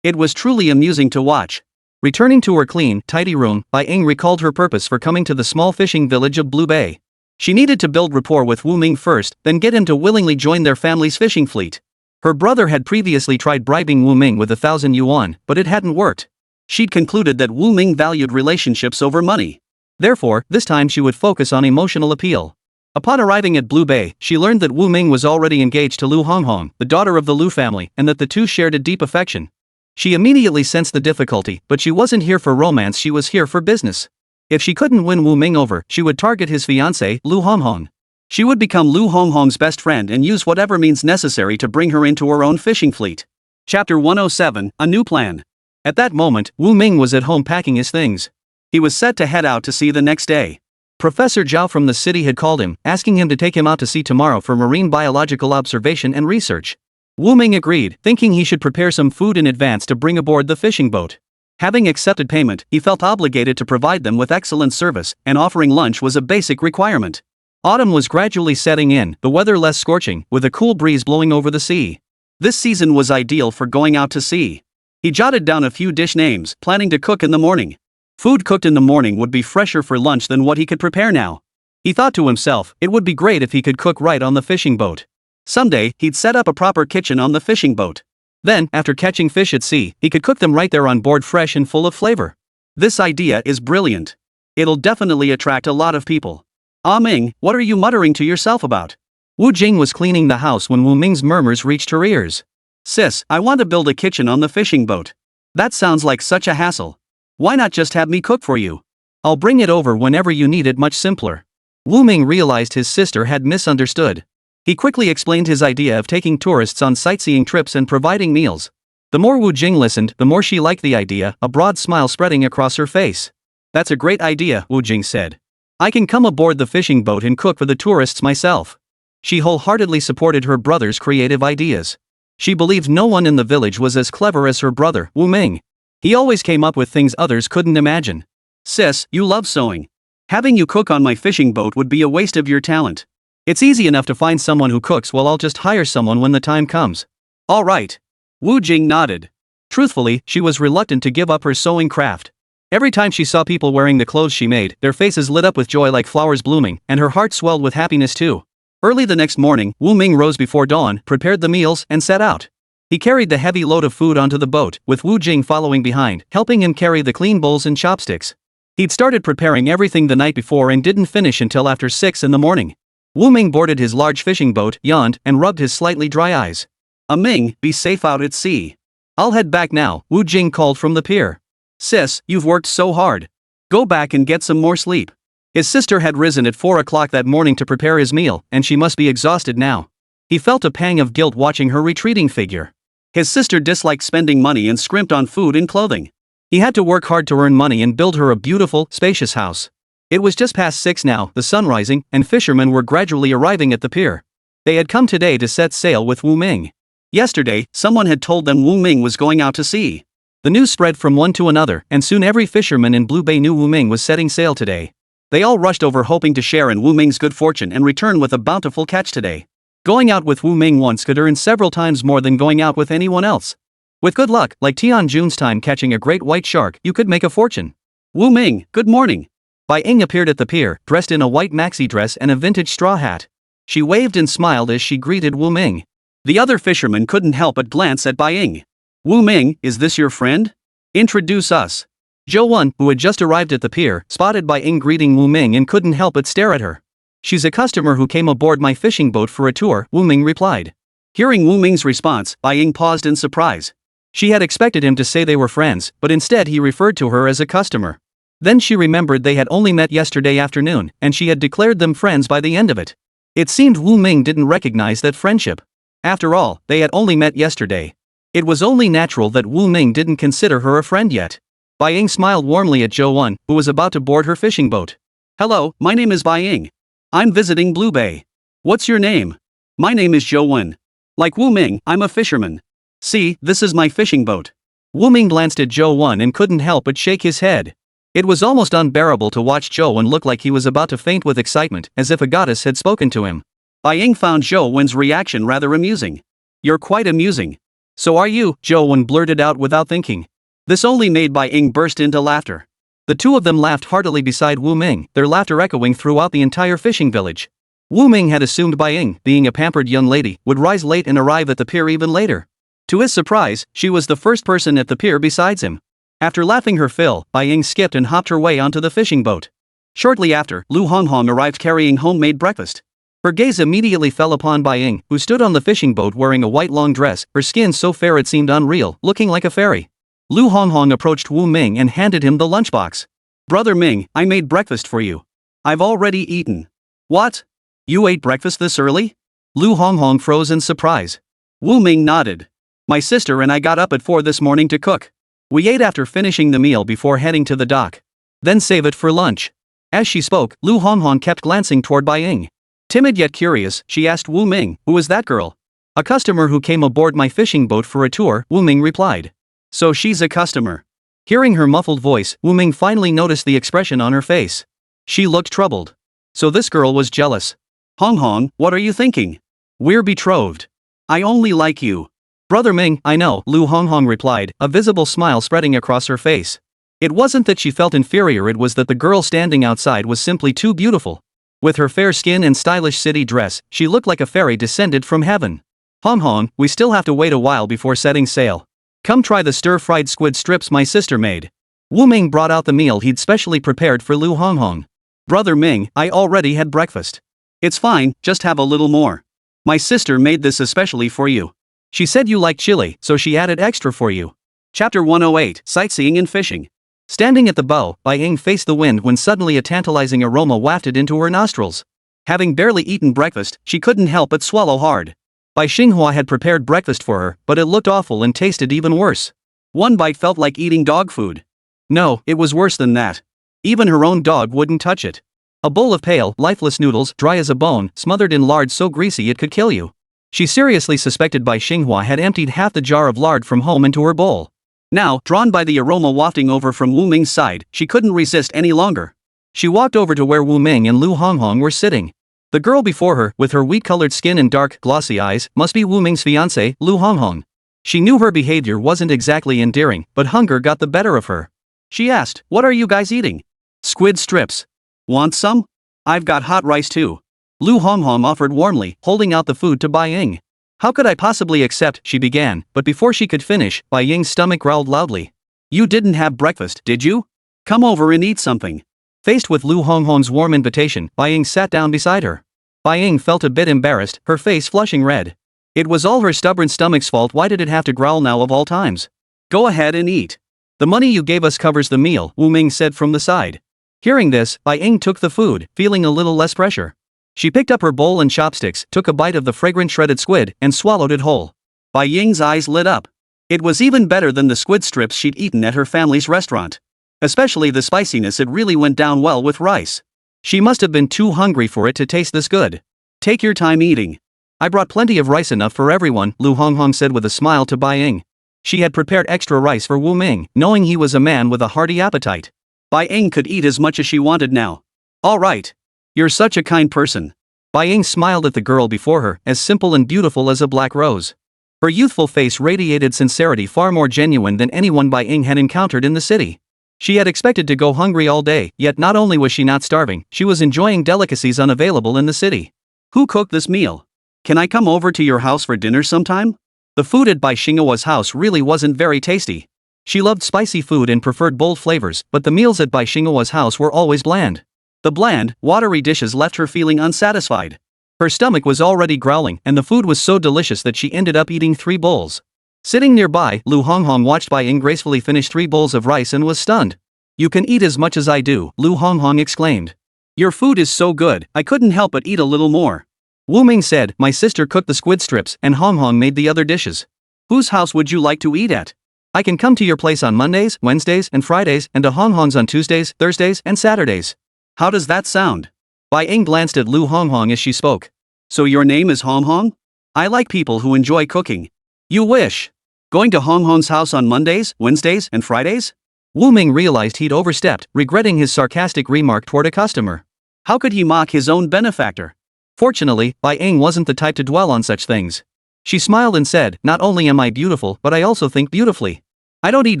It was truly amusing to watch. Returning to her clean, tidy room, Bai Ying recalled her purpose for coming to the small fishing village of Blue Bay. She needed to build rapport with Wu Ming first, then get him to willingly join their family's fishing fleet. Her brother had previously tried bribing Wu Ming with 1,000 yuan, but it hadn't worked. She'd concluded that Wu Ming valued relationships over money. Therefore, this time she would focus on emotional appeal. Upon arriving at Blue Bay, she learned that Wu Ming was already engaged to Lu Honghong, the daughter of the Lu family, and that the two shared a deep affection. She immediately sensed the difficulty, but she wasn't here for romance, she was here for business. If she couldn't win Wu Ming over, she would target his fiancé, Lu Honghong. She would become Lu Honghong's best friend and use whatever means necessary to bring her into her own fishing fleet. Chapter 107, A New Plan. At that moment, Wu Ming was at home packing his things. He was set to head out to sea the next day. Professor Zhao from the city had called him, asking him to take him out to sea tomorrow for marine biological observation and research. Wu Ming agreed, thinking he should prepare some food in advance to bring aboard the fishing boat. Having accepted payment, he felt obligated to provide them with excellent service, and offering lunch was a basic requirement. Autumn was gradually setting in, the weather less scorching, with a cool breeze blowing over the sea. This season was ideal for going out to sea. He jotted down a few dish names, planning to cook in the morning. Food cooked in the morning would be fresher for lunch than what he could prepare now. He thought to himself, it would be great if he could cook right on the fishing boat. Someday, he'd set up a proper kitchen on the fishing boat. Then, after catching fish at sea, he could cook them right there on board fresh and full of flavor. This idea is brilliant. It'll definitely attract a lot of people. Ah Ming, what are you muttering to yourself about? Wu Jing was cleaning the house when Wu Ming's murmurs reached her ears. Sis, I want to build a kitchen on the fishing boat. That sounds like such a hassle. Why not just have me cook for you? I'll bring it over whenever you need it, much simpler. Wu Ming realized his sister had misunderstood. He quickly explained his idea of taking tourists on sightseeing trips and providing meals. The more Wu Jing listened, the more she liked the idea, a broad smile spreading across her face. That's a great idea, Wu Jing said. I can come aboard the fishing boat and cook for the tourists myself. She wholeheartedly supported her brother's creative ideas. She believed no one in the village was as clever as her brother, Wu Ming. He always came up with things others couldn't imagine. Sis, you love sewing. Having you cook on my fishing boat would be a waste of your talent. It's easy enough to find someone who cooks, well, I'll just hire someone when the time comes. All right. Wu Jing nodded. Truthfully, she was reluctant to give up her sewing craft. Every time she saw people wearing the clothes she made, their faces lit up with joy like flowers blooming, and her heart swelled with happiness too. Early the next morning, Wu Ming rose before dawn, prepared the meals, and set out. He carried the heavy load of food onto the boat, with Wu Jing following behind, helping him carry the clean bowls and chopsticks. He'd started preparing everything the night before and didn't finish until after 6 in the morning. Wu Ming boarded his large fishing boat, yawned, and rubbed his slightly dry eyes. Ming, be safe out at sea. I'll head back now, Wu Jing called from the pier. Sis, you've worked so hard. Go back and get some more sleep. His sister had risen at 4 o'clock that morning to prepare his meal, and she must be exhausted now. He felt a pang of guilt watching her retreating figure. His sister disliked spending money and scrimped on food and clothing. He had to work hard to earn money and build her a beautiful, spacious house. It was just past 6 now, the sun rising, and fishermen were gradually arriving at the pier. They had come today to set sail with Wu Ming. Yesterday, someone had told them Wu Ming was going out to sea. The news spread from one to another, and soon every fisherman in Blue Bay knew Wu Ming was setting sail today. They all rushed over hoping to share in Wu Ming's good fortune and return with a bountiful catch today. Going out with Wu Ming once could earn several times more than going out with anyone else. With good luck, like Tian Jun's time catching a great white shark, you could make a fortune. Wu Ming, good morning. Bai Ying appeared at the pier, dressed in a white maxi dress and a vintage straw hat. She waved and smiled as she greeted Wu Ming. The other fisherman couldn't help but glance at Bai Ying. Wu Ming, is this your friend? Introduce us. Zhou Wen, who had just arrived at the pier, spotted Bai Ying greeting Wu Ming and couldn't help but stare at her. She's a customer who came aboard my fishing boat for a tour, Wu Ming replied. Hearing Wu Ming's response, Bai Ying paused in surprise. She had expected him to say they were friends, but instead he referred to her as a customer. Then she remembered they had only met yesterday afternoon, and she had declared them friends by the end of it. It seemed Wu Ming didn't recognize that friendship. After all, they had only met yesterday. It was only natural that Wu Ming didn't consider her a friend yet. Bai Ying smiled warmly at Zhou Wen, who was about to board her fishing boat. Hello, my name is Bai Ying. I'm visiting Blue Bay. What's your name? My name is Zhou Wen. Like Wu Ming, I'm a fisherman. See, this is my fishing boat. Wu Ming glanced at Zhou Wen and couldn't help but shake his head. It was almost unbearable to watch Zhou Wen look like he was about to faint with excitement, as if a goddess had spoken to him. Bai Ying found Zhou Wen's reaction rather amusing. You're quite amusing. So are you, Zhou Wen blurted out without thinking. This only made Bai Ying burst into laughter. The two of them laughed heartily beside Wu Ming, their laughter echoing throughout the entire fishing village. Wu Ming had assumed Bai Ying, being a pampered young lady, would rise late and arrive at the pier even later. To his surprise, she was the first person at the pier besides him. After laughing her fill, Bai Ying skipped and hopped her way onto the fishing boat. Shortly after, Lu Honghong arrived carrying homemade breakfast. Her gaze immediately fell upon Bai Ying, who stood on the fishing boat wearing a white long dress, her skin so fair it seemed unreal, looking like a fairy. Lu Honghong approached Wu Ming and handed him the lunchbox. Brother Ming, I made breakfast for you. I've already eaten. What? You ate breakfast this early? Lu Honghong froze in surprise. Wu Ming nodded. My sister and I got up at 4 this morning to cook. We ate after finishing the meal before heading to the dock. Then save it for lunch. As she spoke, Lu Honghong kept glancing toward Bai Ying. Timid yet curious, she asked Wu Ming, who is that girl? A customer who came aboard my fishing boat for a tour, Wu Ming replied. So she's a customer. Hearing her muffled voice, Wu Ming finally noticed the expression on her face. She looked troubled. So this girl was jealous. Honghong, what are you thinking? We're betrothed. I only like you. Brother Ming, I know, Lu Honghong replied, a visible smile spreading across her face. It wasn't that she felt inferior, it was that the girl standing outside was simply too beautiful. With her fair skin and stylish city dress, she looked like a fairy descended from heaven. Honghong, we still have to wait a while before setting sail. Come try the stir-fried squid strips my sister made. Wu Ming brought out the meal he'd specially prepared for Lu Honghong. Brother Ming, I already had breakfast. It's fine, just have a little more. My sister made this especially for you. She said you like chili, so she added extra for you. Chapter 108, Sightseeing and Fishing. Standing at the bow, Bai Ying faced the wind when suddenly a tantalizing aroma wafted into her nostrils. Having barely eaten breakfast, she couldn't help but swallow hard. Bai Xinghua had prepared breakfast for her, but it looked awful and tasted even worse. One bite felt like eating dog food. No, it was worse than that. Even her own dog wouldn't touch it. A bowl of pale, lifeless noodles, dry as a bone, smothered in lard so greasy it could kill you. She seriously suspected Bai Xinghua had emptied half the jar of lard from home into her bowl. Now, drawn by the aroma wafting over from Wu Ming's side, she couldn't resist any longer. She walked over to where Wu Ming and Lu Honghong were sitting. The girl before her, with her wheat-colored skin and dark, glossy eyes, must be Wu Ming's fiancé, Lu Honghong. She knew her behavior wasn't exactly endearing, but hunger got the better of her. She asked, "What are you guys eating?" "Squid strips. Want some? I've got hot rice too." Lu Honghong offered warmly, holding out the food to Bai Ying. "How could I possibly accept?" she began, but before she could finish, Bai Ying's stomach growled loudly. "You didn't have breakfast, did you? Come over and eat something." Faced with Lu Honghong's warm invitation, Bai Ying sat down beside her. Bai Ying felt a bit embarrassed, her face flushing red. It was all her stubborn stomach's fault. Why did it have to growl now of all times? "Go ahead and eat. The money you gave us covers the meal," Wu Ming said from the side. Hearing this, Bai Ying took the food, feeling a little less pressure. She picked up her bowl and chopsticks, took a bite of the fragrant shredded squid, and swallowed it whole. Bai Ying's eyes lit up. It was even better than the squid strips she'd eaten at her family's restaurant. Especially the spiciness, it really went down well with rice. She must have been too hungry for it to taste this good. "Take your time eating. I brought plenty of rice, enough for everyone," Lu Honghong said with a smile to Bai Ying. She had prepared extra rice for Wu Ming, knowing he was a man with a hearty appetite. Bai Ying could eat as much as she wanted now. "All right. You're such a kind person." Bai Ying smiled at the girl before her, as simple and beautiful as a black rose. Her youthful face radiated sincerity far more genuine than anyone Bai Ying had encountered in the city. She had expected to go hungry all day, yet not only was she not starving, she was enjoying delicacies unavailable in the city. Who cooked this meal? Can I come over to your house for dinner sometime? The food at Bai Xinghua's house really wasn't very tasty. She loved spicy food and preferred bold flavors, but the meals at Bai Xinghua's house were always bland. The bland, watery dishes left her feeling unsatisfied. Her stomach was already growling, and the food was so delicious that she ended up eating 3 bowls. Sitting nearby, Lu Honghong watched Bai Ying gracefully finish 3 bowls of rice and was stunned. "You can eat as much as I do," Lu Honghong exclaimed. "Your food is so good, I couldn't help but eat a little more." Wu Ming said, "My sister cooked the squid strips and Honghong made the other dishes. Whose house would you like to eat at? I can come to your place on Mondays, Wednesdays, and Fridays, and to Honghong's on Tuesdays, Thursdays, and Saturdays. How does that sound?" Bai Ying glanced at Lu Honghong as she spoke. "So your name is Honghong? I like people who enjoy cooking. You wish. Going to Honghong's house on Mondays, Wednesdays, and Fridays?" Wu Ming realized he'd overstepped, regretting his sarcastic remark toward a customer. How could he mock his own benefactor? Fortunately, Bai Ying wasn't the type to dwell on such things. She smiled and said, "Not only am I beautiful, but I also think beautifully. I don't eat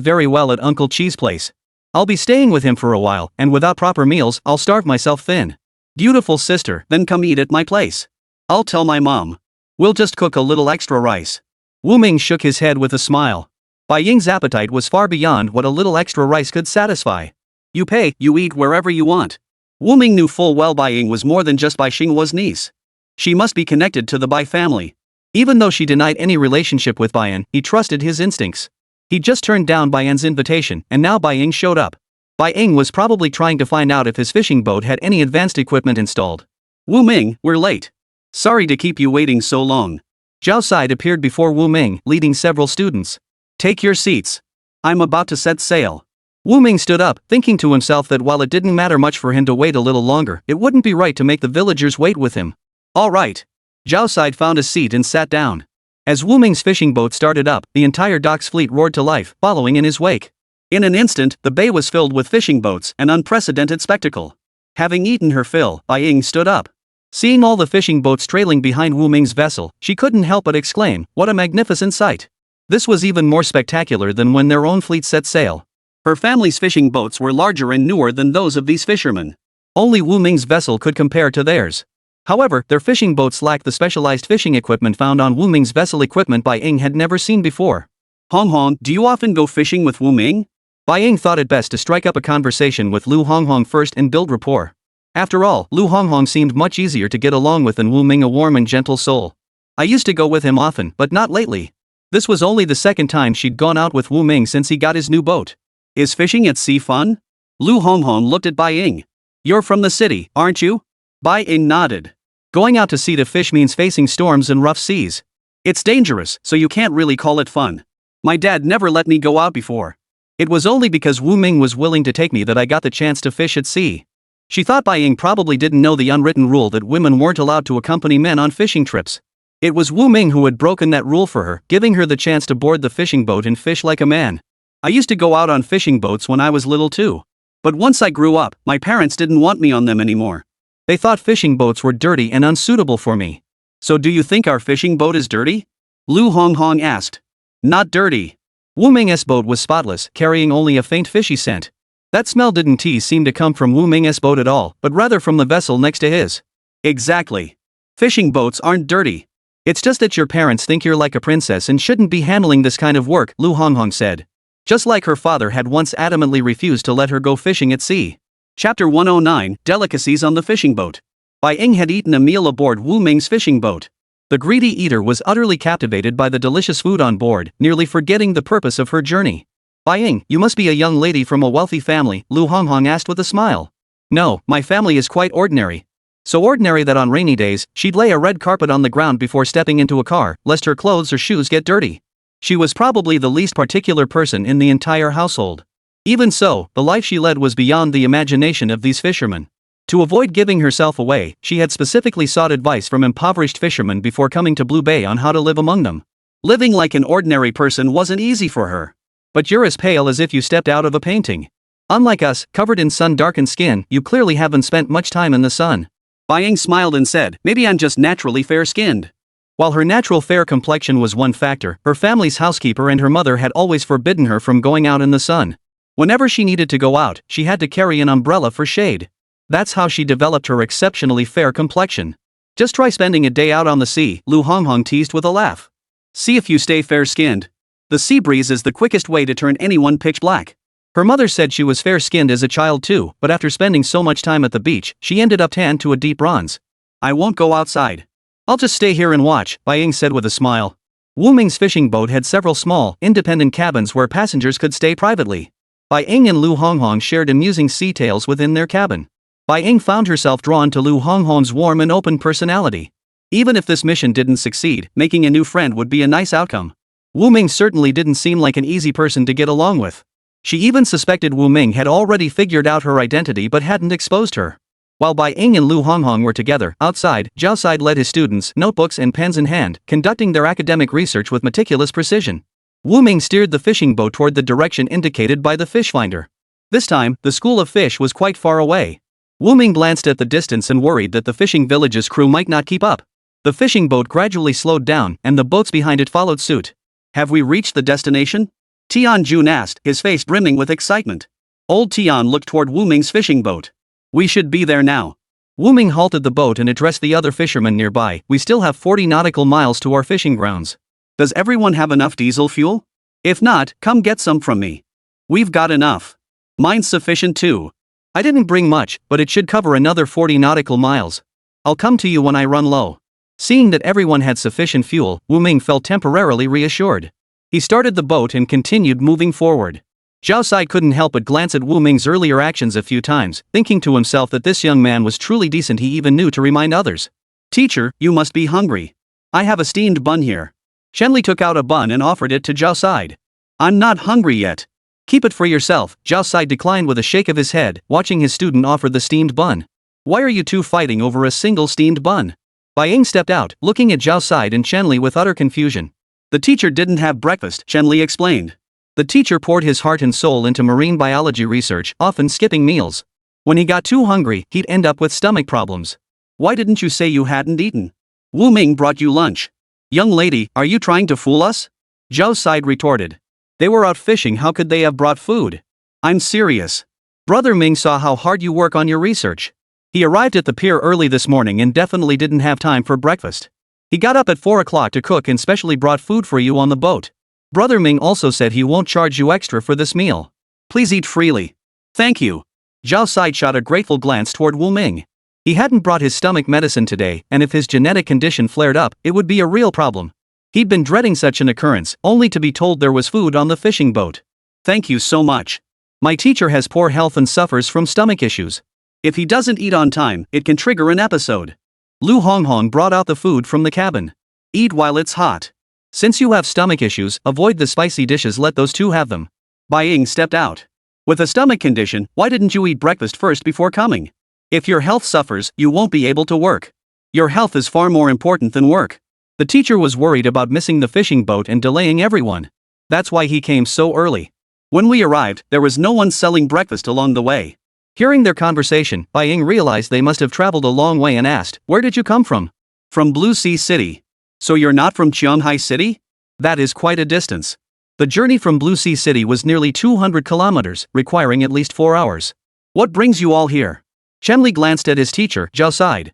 very well at Uncle Chi's place. I'll be staying with him for a while, and without proper meals, I'll starve myself thin. Beautiful sister, then come eat at my place. I'll tell my mom. We'll just cook a little extra rice." Wu Ming shook his head with a smile. Bai Ying's appetite was far beyond what a little extra rice could satisfy. You pay, you eat wherever you want. Wu Ming knew full well Bai Ying was more than just Bai Xinghua's niece. She must be connected to the Bai family. Even though she denied any relationship with Bai Yan, he trusted his instincts. He just turned down Bai Yan's invitation, and now Bai Ying showed up. Bai Ying was probably trying to find out if his fishing boat had any advanced equipment installed. "Wu Ming, we're late. Sorry to keep you waiting so long." Zhao Side appeared before Wu Ming, leading several students. "Take your seats. I'm about to set sail." Wu Ming stood up, thinking to himself that while it didn't matter much for him to wait a little longer, it wouldn't be right to make the villagers wait with him. "All right." Zhao Side found a seat and sat down. As Wu Ming's fishing boat started up, the entire dock's fleet roared to life, following in his wake. In an instant, the bay was filled with fishing boats, an unprecedented spectacle. Having eaten her fill, Bai Ying stood up. Seeing all the fishing boats trailing behind Wu Ming's vessel, she couldn't help but exclaim, "What a magnificent sight." This was even more spectacular than when their own fleet set sail. Her family's fishing boats were larger and newer than those of these fishermen. Only Wu Ming's vessel could compare to theirs. However, their fishing boats lacked the specialized fishing equipment found on Wu Ming's vessel, equipment Bai Ying had never seen before. "Honghong, do you often go fishing with Wu Ming?" Bai Ying thought it best to strike up a conversation with Lu Honghong first and build rapport. After all, Lu Honghong seemed much easier to get along with than Wu Ming, a warm and gentle soul. "I used to go with him often, but not lately." This was only the second time she'd gone out with Wu Ming since he got his new boat. "Is fishing at sea fun?" Lu Honghong looked at Bai Ying. "You're from the city, aren't you?" Bai Ying nodded. "Going out to sea to fish means facing storms and rough seas. It's dangerous, so you can't really call it fun. My dad never let me go out before. It was only because Wu Ming was willing to take me that I got the chance to fish at sea." She thought Bai Ying probably didn't know the unwritten rule that women weren't allowed to accompany men on fishing trips. It was Wu Ming who had broken that rule for her, giving her the chance to board the fishing boat and fish like a man. "I used to go out on fishing boats when I was little too. But once I grew up, my parents didn't want me on them anymore. They thought fishing boats were dirty and unsuitable for me." "So do you think our fishing boat is dirty?" Lu Honghong asked. "Not dirty." Wu Ming's boat was spotless, carrying only a faint fishy scent. That smell didn't seem to come from Wu Ming's boat at all, but rather from the vessel next to his. "Exactly. Fishing boats aren't dirty. It's just that your parents think you're like a princess and shouldn't be handling this kind of work," Lu Honghong said. Just like her father had once adamantly refused to let her go fishing at sea. Chapter 109, Delicacies on the Fishing Boat. Bai Ying had eaten a meal aboard Wu Ming's fishing boat. The greedy eater was utterly captivated by the delicious food on board, nearly forgetting the purpose of her journey. "Bai Ying, you must be a young lady from a wealthy family," Lu Honghong asked with a smile. "No, my family is quite ordinary. So ordinary that on rainy days, she'd lay a red carpet on the ground before stepping into a car, lest her clothes or shoes get dirty. She was probably the least particular person in the entire household. Even so, the life she led was beyond the imagination of these fishermen. To avoid giving herself away, she had specifically sought advice from impoverished fishermen before coming to Blue Bay on how to live among them. Living like an ordinary person wasn't easy for her. But you're as pale as if you stepped out of a painting. Unlike us, covered in sun-darkened skin, you clearly haven't spent much time in the sun." Bai Ying smiled and said, "Maybe I'm just naturally fair-skinned." While her natural fair complexion was one factor, her family's housekeeper and her mother had always forbidden her from going out in the sun. Whenever she needed to go out, she had to carry an umbrella for shade. That's how she developed her exceptionally fair complexion. Just try spending a day out on the sea, Lu Honghong teased with a laugh. See if you stay fair-skinned. The sea breeze is the quickest way to turn anyone pitch black. Her mother said she was fair-skinned as a child too, but after spending so much time at the beach, she ended up tanned to a deep bronze. I won't go outside. I'll just stay here and watch, Bai Ying said with a smile. Wu Ming's fishing boat had several small, independent cabins where passengers could stay privately. Bai Ying and Lu Honghong shared amusing sea tales within their cabin. Bai Ying found herself drawn to Lu Honghong's warm and open personality. Even if this mission didn't succeed, making a new friend would be a nice outcome. Wu Ming certainly didn't seem like an easy person to get along with. She even suspected Wu Ming had already figured out her identity but hadn't exposed her. While Bai Ying and Lu Honghong were together, outside, Zhao Side led his students, notebooks and pens in hand, conducting their academic research with meticulous precision. Wu Ming steered the fishing boat toward the direction indicated by the fish finder. This time, the school of fish was quite far away. Wu Ming glanced at the distance and worried that the fishing village's crew might not keep up. The fishing boat gradually slowed down, and the boats behind it followed suit. Have we reached the destination? Tian Jun asked, his face brimming with excitement. Old Tian looked toward Wu Ming's fishing boat. We should be there now. Wu Ming halted the boat and addressed the other fishermen nearby. We still have 40 nautical miles to our fishing grounds. Does everyone have enough diesel fuel? If not, come get some from me. We've got enough. Mine's sufficient too. I didn't bring much, but it should cover another 40 nautical miles. I'll come to you when I run low. Seeing that everyone had sufficient fuel, Wu Ming felt temporarily reassured. He started the boat and continued moving forward. Zhao Sai couldn't help but glance at Wu Ming's earlier actions a few times, thinking to himself that this young man was truly decent. He even knew to remind others. Teacher, you must be hungry. I have a steamed bun here. Shenli took out a bun and offered it to Zhao Sai. I'm not hungry yet. Keep it for yourself, Zhao Sai declined with a shake of his head, watching his student offer the steamed bun. Why are you two fighting over a single steamed bun? Bai Ying stepped out, looking at Zhao Sai and Shenli with utter confusion. The teacher didn't have breakfast, Shenli explained. The teacher poured his heart and soul into marine biology research, often skipping meals. When he got too hungry, he'd end up with stomach problems. Why didn't you say you hadn't eaten? Wu Ming brought you lunch. Young lady, are you trying to fool us? Zhao Sai retorted. They were out fishing, how could they have brought food? I'm serious. Brother Ming saw how hard you work on your research. He arrived at the pier early this morning and definitely didn't have time for breakfast. He got up at 4 o'clock to cook and specially brought food for you on the boat. Brother Ming also said he won't charge you extra for this meal. Please eat freely. Thank you. Zhao Sai shot a grateful glance toward Wu Ming. He hadn't brought his stomach medicine today, and if his genetic condition flared up, it would be a real problem. He'd been dreading such an occurrence, only to be told there was food on the fishing boat. Thank you so much. My teacher has poor health and suffers from stomach issues. If he doesn't eat on time, it can trigger an episode. Lu Honghong brought out the food from the cabin. Eat while it's hot. Since you have stomach issues, avoid the spicy dishes, let those two have them. Bai Ying stepped out. With a stomach condition, why didn't you eat breakfast first before coming? If your health suffers, you won't be able to work. Your health is far more important than work. The teacher was worried about missing the fishing boat and delaying everyone. That's why he came so early. When we arrived, there was no one selling breakfast along the way. Hearing their conversation, Bai Ying realized they must have traveled a long way and asked, where did you come from? From Blue Sea City. So you're not from Qianghai City? That is quite a distance. The journey from Blue Sea City was nearly 200 kilometers, requiring at least 4 hours. What brings you all here? Shenli glanced at his teacher, Zhao Sai.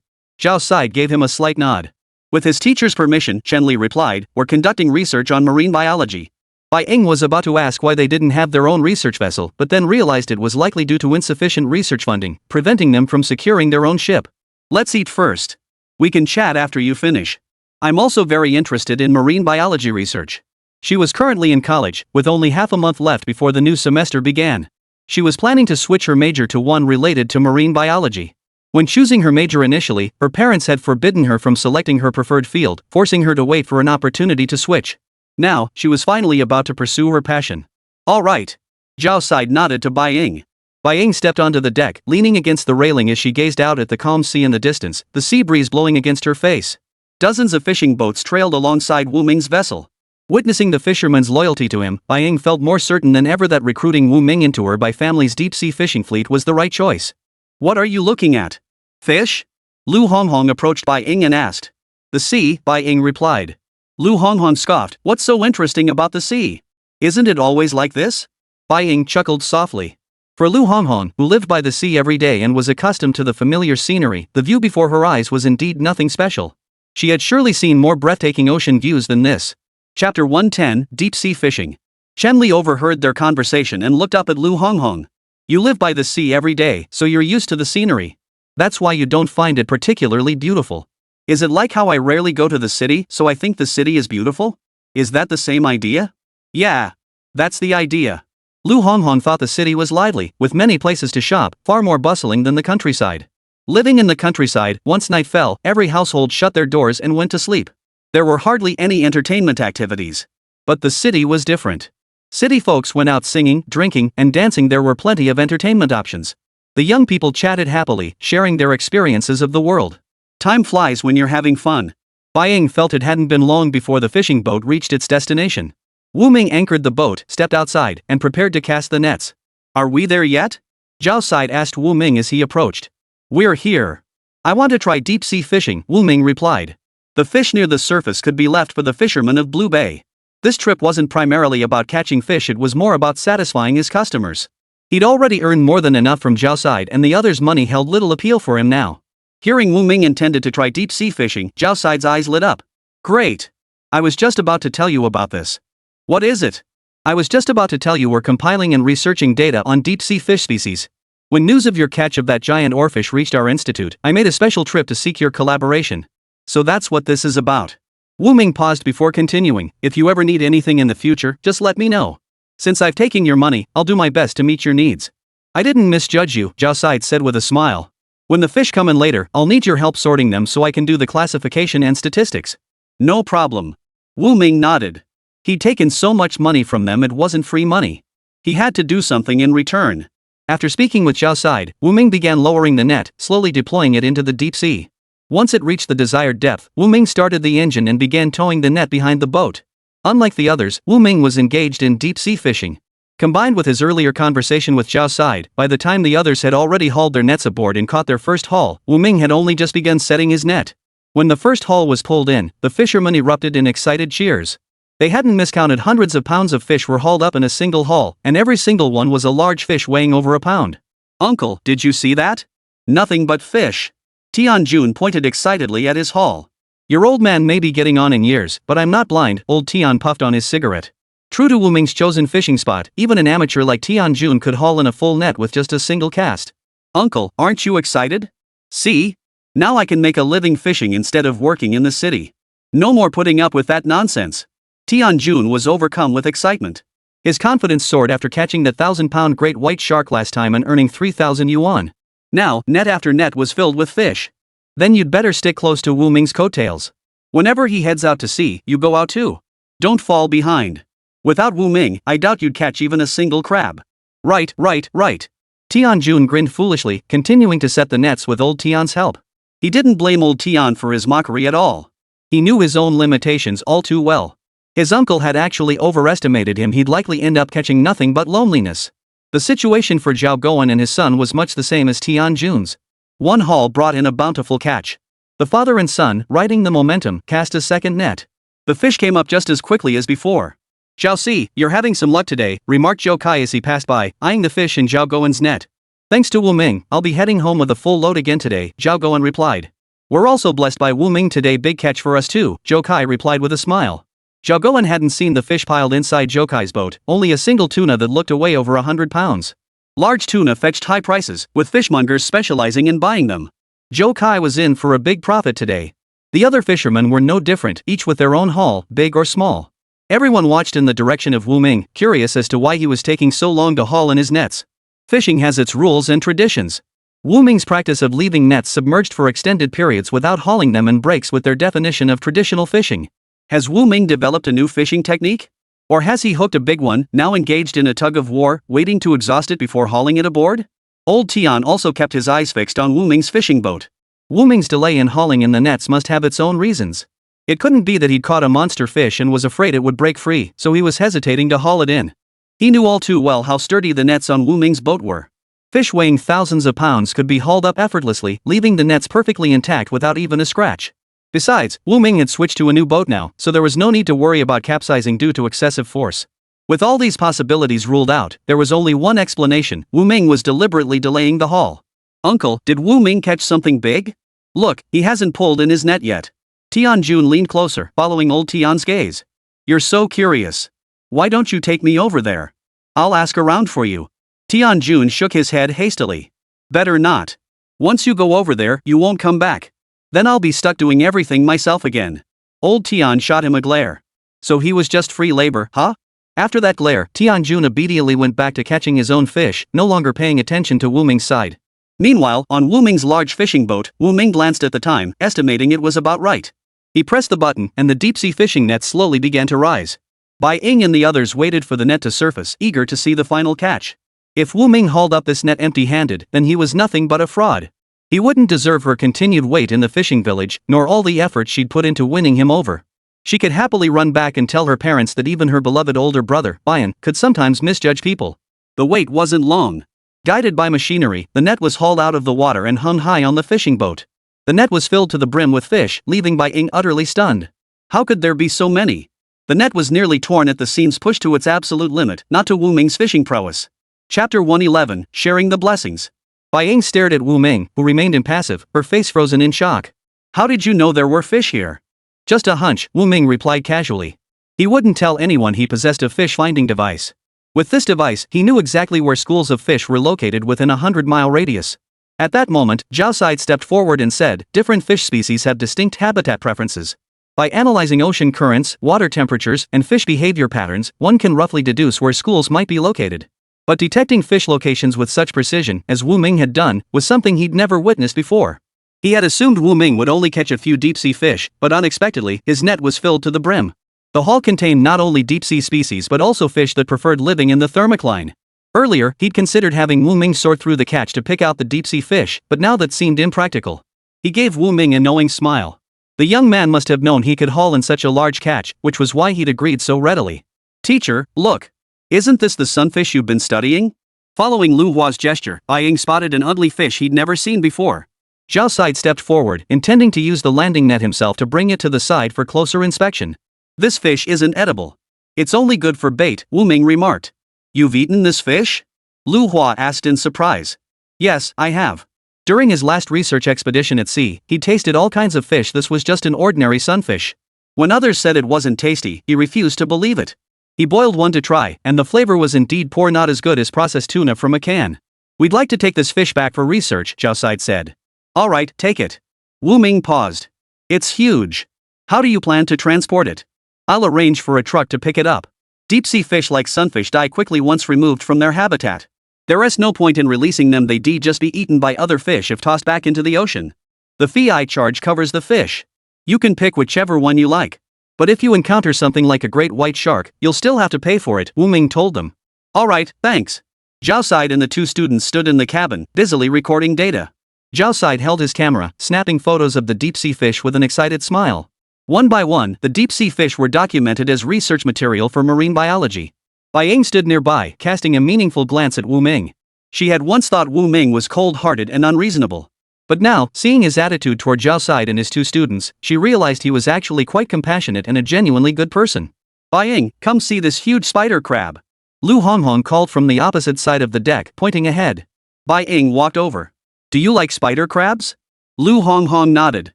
Zhao Sai gave him a slight nod. With his teacher's permission, Shenli replied, we're conducting research on marine biology. Bai Ying was about to ask why they didn't have their own research vessel, but then realized it was likely due to insufficient research funding, preventing them from securing their own ship. Let's eat first. We can chat after you finish. I'm also very interested in marine biology research. She was currently in college, with only half a month left before the new semester began. She was planning to switch her major to one related to marine biology. When choosing her major initially, her parents had forbidden her from selecting her preferred field, forcing her to wait for an opportunity to switch. Now, she was finally about to pursue her passion. All right. Zhao Sai nodded to Bai Ying. Bai Ying stepped onto the deck, leaning against the railing as she gazed out at the calm sea in the distance, the sea breeze blowing against her face. Dozens of fishing boats trailed alongside Wu Ming's vessel. Witnessing the fisherman's loyalty to him, Bai Ying felt more certain than ever that recruiting Wu Ming into her by family's deep-sea fishing fleet was the right choice. What are you looking at? Fish? Lu Honghong approached Bai Ying and asked. The The sea, Bai Ying replied. Lu Honghong scoffed, what's so interesting about the sea? Isn't it always like this? Bai Ying chuckled softly. For Lu Honghong, who lived by the sea every day and was accustomed to the familiar scenery, the view before her eyes was indeed nothing special. She had surely seen more breathtaking ocean views than this. Chapter 110, Deep Sea Fishing. Chen Li overheard their conversation and looked up at Lu Honghong. You live by the sea every day, so you're used to the scenery. That's why you don't find it particularly beautiful. Is it like how I rarely go to the city, so I think the city is beautiful? Is that the same idea? Yeah. That's the idea. Lu Honghong thought the city was lively, with many places to shop, far more bustling than the countryside. Living in the countryside, once night fell, every household shut their doors and went to sleep. There were hardly any entertainment activities. But the city was different. City folks went out singing, drinking, and dancing. There were plenty of entertainment options. The young people chatted happily, sharing their experiences of the world. Time flies when you're having fun. Bai Ying felt it hadn't been long before the fishing boat reached its destination. Wu Ming anchored the boat, stepped outside, and prepared to cast the nets. Are we there yet? Zhao Side asked Wu Ming as he approached. We're here. I want to try deep sea fishing, Wu Ming replied. The fish near the surface could be left for the fishermen of Blue Bay. This trip wasn't primarily about catching fish, it was more about satisfying his customers. He'd already earned more than enough from Zhao Side and the others' money held little appeal for him now. Hearing Wu Ming intended to try deep sea fishing, Zhao Side's eyes lit up. Great! I was just about to tell you about this. What is it? I was just about to tell you we're compiling and researching data on deep sea fish species. When news of your catch of that giant oarfish reached our institute, I made a special trip to seek your collaboration. So that's what this is about. Wu Ming paused before continuing. If you ever need anything in the future, just let me know. Since I've taken your money, I'll do my best to meet your needs. I didn't misjudge you, Zhao Side said with a smile. When the fish come in later, I'll need your help sorting them so I can do the classification and statistics. No problem. Wu Ming nodded. He'd taken so much money from them it wasn't free money. He had to do something in return. After speaking with Zhao Side, Wu Ming began lowering the net, slowly deploying it into the deep sea. Once it reached the desired depth, Wu Ming started the engine and began towing the net behind the boat. Unlike the others, Wu Ming was engaged in deep sea fishing. Combined with his earlier conversation with Zhao Side, by the time the others had already hauled their nets aboard and caught their first haul, Wu Ming had only just begun setting his net. When the first haul was pulled in, the fishermen erupted in excited cheers. They hadn't miscounted. Hundreds of pounds of fish were hauled up in a single haul, and every single one was a large fish weighing over a pound. Uncle, did you see that? Nothing but fish. Tianjun pointed excitedly at his haul. Your old man may be getting on in years, but I'm not blind, old Tian puffed on his cigarette. True to Wu Ming's chosen fishing spot, even an amateur like Tianjun could haul in a full net with just a single cast. Uncle, aren't you excited? See? Now I can make a living fishing instead of working in the city. No more putting up with that nonsense. Tianjun was overcome with excitement. His confidence soared after catching the 1,000-pound great white shark last time and earning 3,000 yuan. Now, net after net was filled with fish. Then you'd better stick close to Wu Ming's coattails. Whenever he heads out to sea, you go out too. Don't fall behind. Without Wu Ming, I doubt you'd catch even a single crab. Right. Tianjun grinned foolishly, continuing to set the nets with old Tian's help. He didn't blame old Tian for his mockery at all. He knew his own limitations all too well. His uncle had actually overestimated him. He'd likely end up catching nothing but loneliness. The situation for Zhao Guoan and his son was much the same as Tianjun's. One haul brought in a bountiful catch. The father and son, riding the momentum, cast a second net. The fish came up just as quickly as before. Zhao Si, you're having some luck today, remarked Zhou Kai as he passed by, eyeing the fish in Zhao Guoan's net. Thanks to Wu Ming, I'll be heading home with a full load again today, Zhao Guoan replied. We're also blessed by Wu Ming today. Big catch for us too, Zhou Kai replied with a smile. Zhao Guoan hadn't seen the fish piled inside Zhou Kai's boat, only a single tuna that looked to weigh over 100 pounds. Large tuna fetched high prices, with fishmongers specializing in buying them. Zhou Kai was in for a big profit today. The other fishermen were no different, each with their own haul, big or small. Everyone watched in the direction of Wu Ming, curious as to why he was taking so long to haul in his nets. Fishing has its rules and traditions. Wu Ming's practice of leaving nets submerged for extended periods without hauling them and breaks with their definition of traditional fishing. Has Wu Ming developed a new fishing technique? Or has he hooked a big one, now engaged in a tug of war, waiting to exhaust it before hauling it aboard? Old Tian also kept his eyes fixed on Wu Ming's fishing boat. Wu Ming's delay in hauling in the nets must have its own reasons. It couldn't be that he'd caught a monster fish and was afraid it would break free, so he was hesitating to haul it in. He knew all too well how sturdy the nets on Wu Ming's boat were. Fish weighing thousands of pounds could be hauled up effortlessly, leaving the nets perfectly intact without even a scratch. Besides, Wu Ming had switched to a new boat now, so there was no need to worry about capsizing due to excessive force. With all these possibilities ruled out, there was only one explanation: Wu Ming was deliberately delaying the haul. Uncle, did Wu Ming catch something big? Look, he hasn't pulled in his net yet. Tianjun leaned closer, following old Tian's gaze. You're so curious. Why don't you take me over there? I'll ask around for you. Tianjun shook his head hastily. Better not. Once you go over there, you won't come back. Then I'll be stuck doing everything myself again. Old Tian shot him a glare. So he was just free labor, huh? After that glare, Tianjun obediently went back to catching his own fish, no longer paying attention to Wu Ming's side. Meanwhile, on Wu Ming's large fishing boat, Wu Ming glanced at the time, estimating it was about right. He pressed the button, and the deep-sea fishing net slowly began to rise. Bai Ying and the others waited for the net to surface, eager to see the final catch. If Wu Ming hauled up this net empty-handed, then he was nothing but a fraud. He wouldn't deserve her continued wait in the fishing village, nor all the effort she'd put into winning him over. She could happily run back and tell her parents that even her beloved older brother, Bayan, could sometimes misjudge people. The wait wasn't long. Guided by machinery, the net was hauled out of the water and hung high on the fishing boat. The net was filled to the brim with fish, leaving Bai Ying utterly stunned. How could there be so many? The net was nearly torn at the seams, pushed to its absolute limit, not to Wu Ming's fishing prowess. Chapter 111, Sharing the Blessings. Bai Ying stared at Wu Ming, who remained impassive, her face frozen in shock. How did you know there were fish here? Just a hunch, Wu Ming replied casually. He wouldn't tell anyone he possessed a fish-finding device. With this device, he knew exactly where schools of fish were located within a 100-mile radius. At that moment, Zhao Side stepped forward and said, different fish species have distinct habitat preferences. By analyzing ocean currents, water temperatures, and fish behavior patterns, one can roughly deduce where schools might be located. But detecting fish locations with such precision, as Wu Ming had done, was something he'd never witnessed before. He had assumed Wu Ming would only catch a few deep-sea fish, but unexpectedly, his net was filled to the brim. The haul contained not only deep-sea species but also fish that preferred living in the thermocline. Earlier, he'd considered having Wu Ming sort through the catch to pick out the deep-sea fish, but now that seemed impractical. He gave Wu Ming a knowing smile. The young man must have known he could haul in such a large catch, which was why he'd agreed so readily. Teacher, look. Isn't this the sunfish you've been studying? Following Lu Hua's gesture, Bai Ying spotted an ugly fish he'd never seen before. Zhao Side stepped forward, intending to use the landing net himself to bring it to the side for closer inspection. This fish isn't edible. It's only good for bait, Wu Ming remarked. You've eaten this fish? Lu Hua asked in surprise. Yes, I have. During his last research expedition at sea, he'd tasted all kinds of fish. This was just an ordinary sunfish. When others said it wasn't tasty, he refused to believe it. He boiled one to try, and the flavor was indeed poor, not as good as processed tuna from a can. We'd like to take this fish back for research, Zhao Side said. All right, take it. Wu Ming paused. It's huge. How do you plan to transport it? I'll arrange for a truck to pick it up. Deep-sea fish like sunfish die quickly once removed from their habitat. There is no point in releasing them. They'd just be eaten by other fish if tossed back into the ocean. The fee I charge covers the fish. You can pick whichever one you like. But if you encounter something like a great white shark, you'll still have to pay for it, Wu Ming told them. All right, thanks. Zhao Side and the two students stood in the cabin, busily recording data. Zhao Side held his camera, snapping photos of the deep-sea fish with an excited smile. One by one, the deep-sea fish were documented as research material for marine biology. Bai Ying stood nearby, casting a meaningful glance at Wu Ming. She had once thought Wu Ming was cold-hearted and unreasonable. But now, seeing his attitude toward Zhao Side and his two students, she realized he was actually quite compassionate and a genuinely good person. Bai Ying, come see this huge spider crab. Lu Honghong called from the opposite side of the deck, pointing ahead. Bai Ying walked over. Do you like spider crabs? Lu Honghong nodded.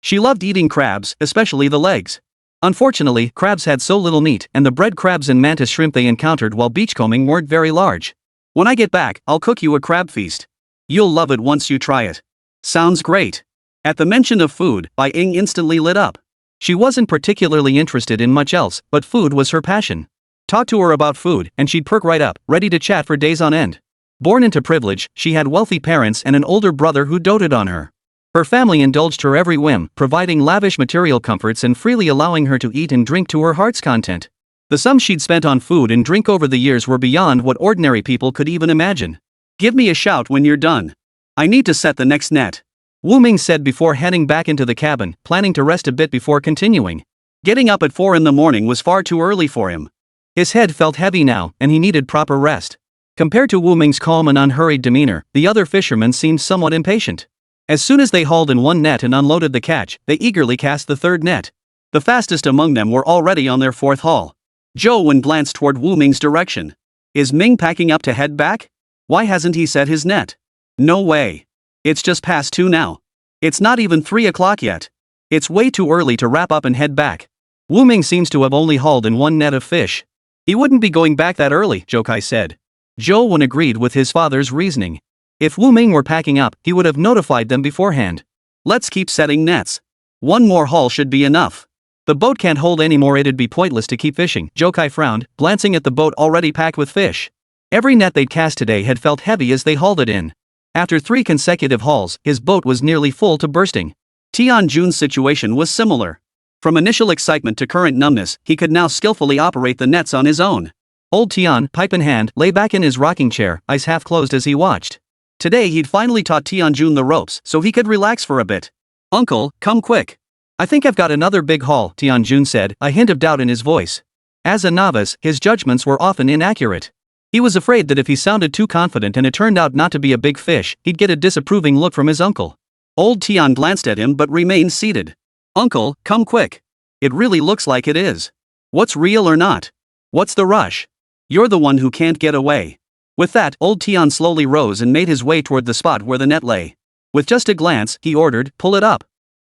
She loved eating crabs, especially the legs. Unfortunately, crabs had so little meat, and the bread crabs and mantis shrimp they encountered while beachcombing weren't very large. When I get back, I'll cook you a crab feast. You'll love it once you try it. Sounds great. At the mention of food, Bai Ying instantly lit up. She wasn't particularly interested in much else, but food was her passion. Talk to her about food, and she'd perk right up, ready to chat for days on end. Born into privilege, she had wealthy parents and an older brother who doted on her. Her family indulged her every whim, providing lavish material comforts and freely allowing her to eat and drink to her heart's content. The sums she'd spent on food and drink over the years were beyond what ordinary people could even imagine. Give me a shout when you're done. I need to set the next net. Wu Ming said before heading back into the cabin, planning to rest a bit before continuing. Getting up at 4 a.m. was far too early for him. His head felt heavy now, and he needed proper rest. Compared to Wu Ming's calm and unhurried demeanor, the other fisherman seemed somewhat impatient. As soon as they hauled in one net and unloaded the catch, they eagerly cast the third net. The fastest among them were already on their fourth haul. Zhou Wen glanced toward Wu Ming's direction. Is Ming packing up to head back? Why hasn't he set his net? No way. It's just past 2 now. It's not even 3 o'clock yet. It's way too early to wrap up and head back. Wu Ming seems to have only hauled in one net of fish. He wouldn't be going back that early, Zhou said. Zhou Wen agreed with his father's reasoning. If Wu Ming were packing up, he would have notified them beforehand. Let's keep setting nets. One more haul should be enough. The boat can't hold any more, it'd be pointless to keep fishing, Zhou frowned, glancing at the boat already packed with fish. Every net they'd cast today had felt heavy as they hauled it in. After 3 consecutive hauls, his boat was nearly full to bursting. Tianjun's situation was similar. From initial excitement to current numbness, he could now skillfully operate the nets on his own. Old Tian, pipe in hand, lay back in his rocking chair, eyes half closed as he watched. Today he'd finally taught Tianjun the ropes so he could relax for a bit. Uncle, come quick. I think I've got another big haul, Tianjun said, a hint of doubt in his voice. As a novice, his judgments were often inaccurate. He was afraid that if he sounded too confident and it turned out not to be a big fish, he'd get a disapproving look from his uncle. Old Tian glanced at him but remained seated. Uncle, come quick. It really looks like it is. What's real or not? What's the rush? You're the one who can't get away. With that, old Tian slowly rose and made his way toward the spot where the net lay. With just a glance, he ordered, pull it up.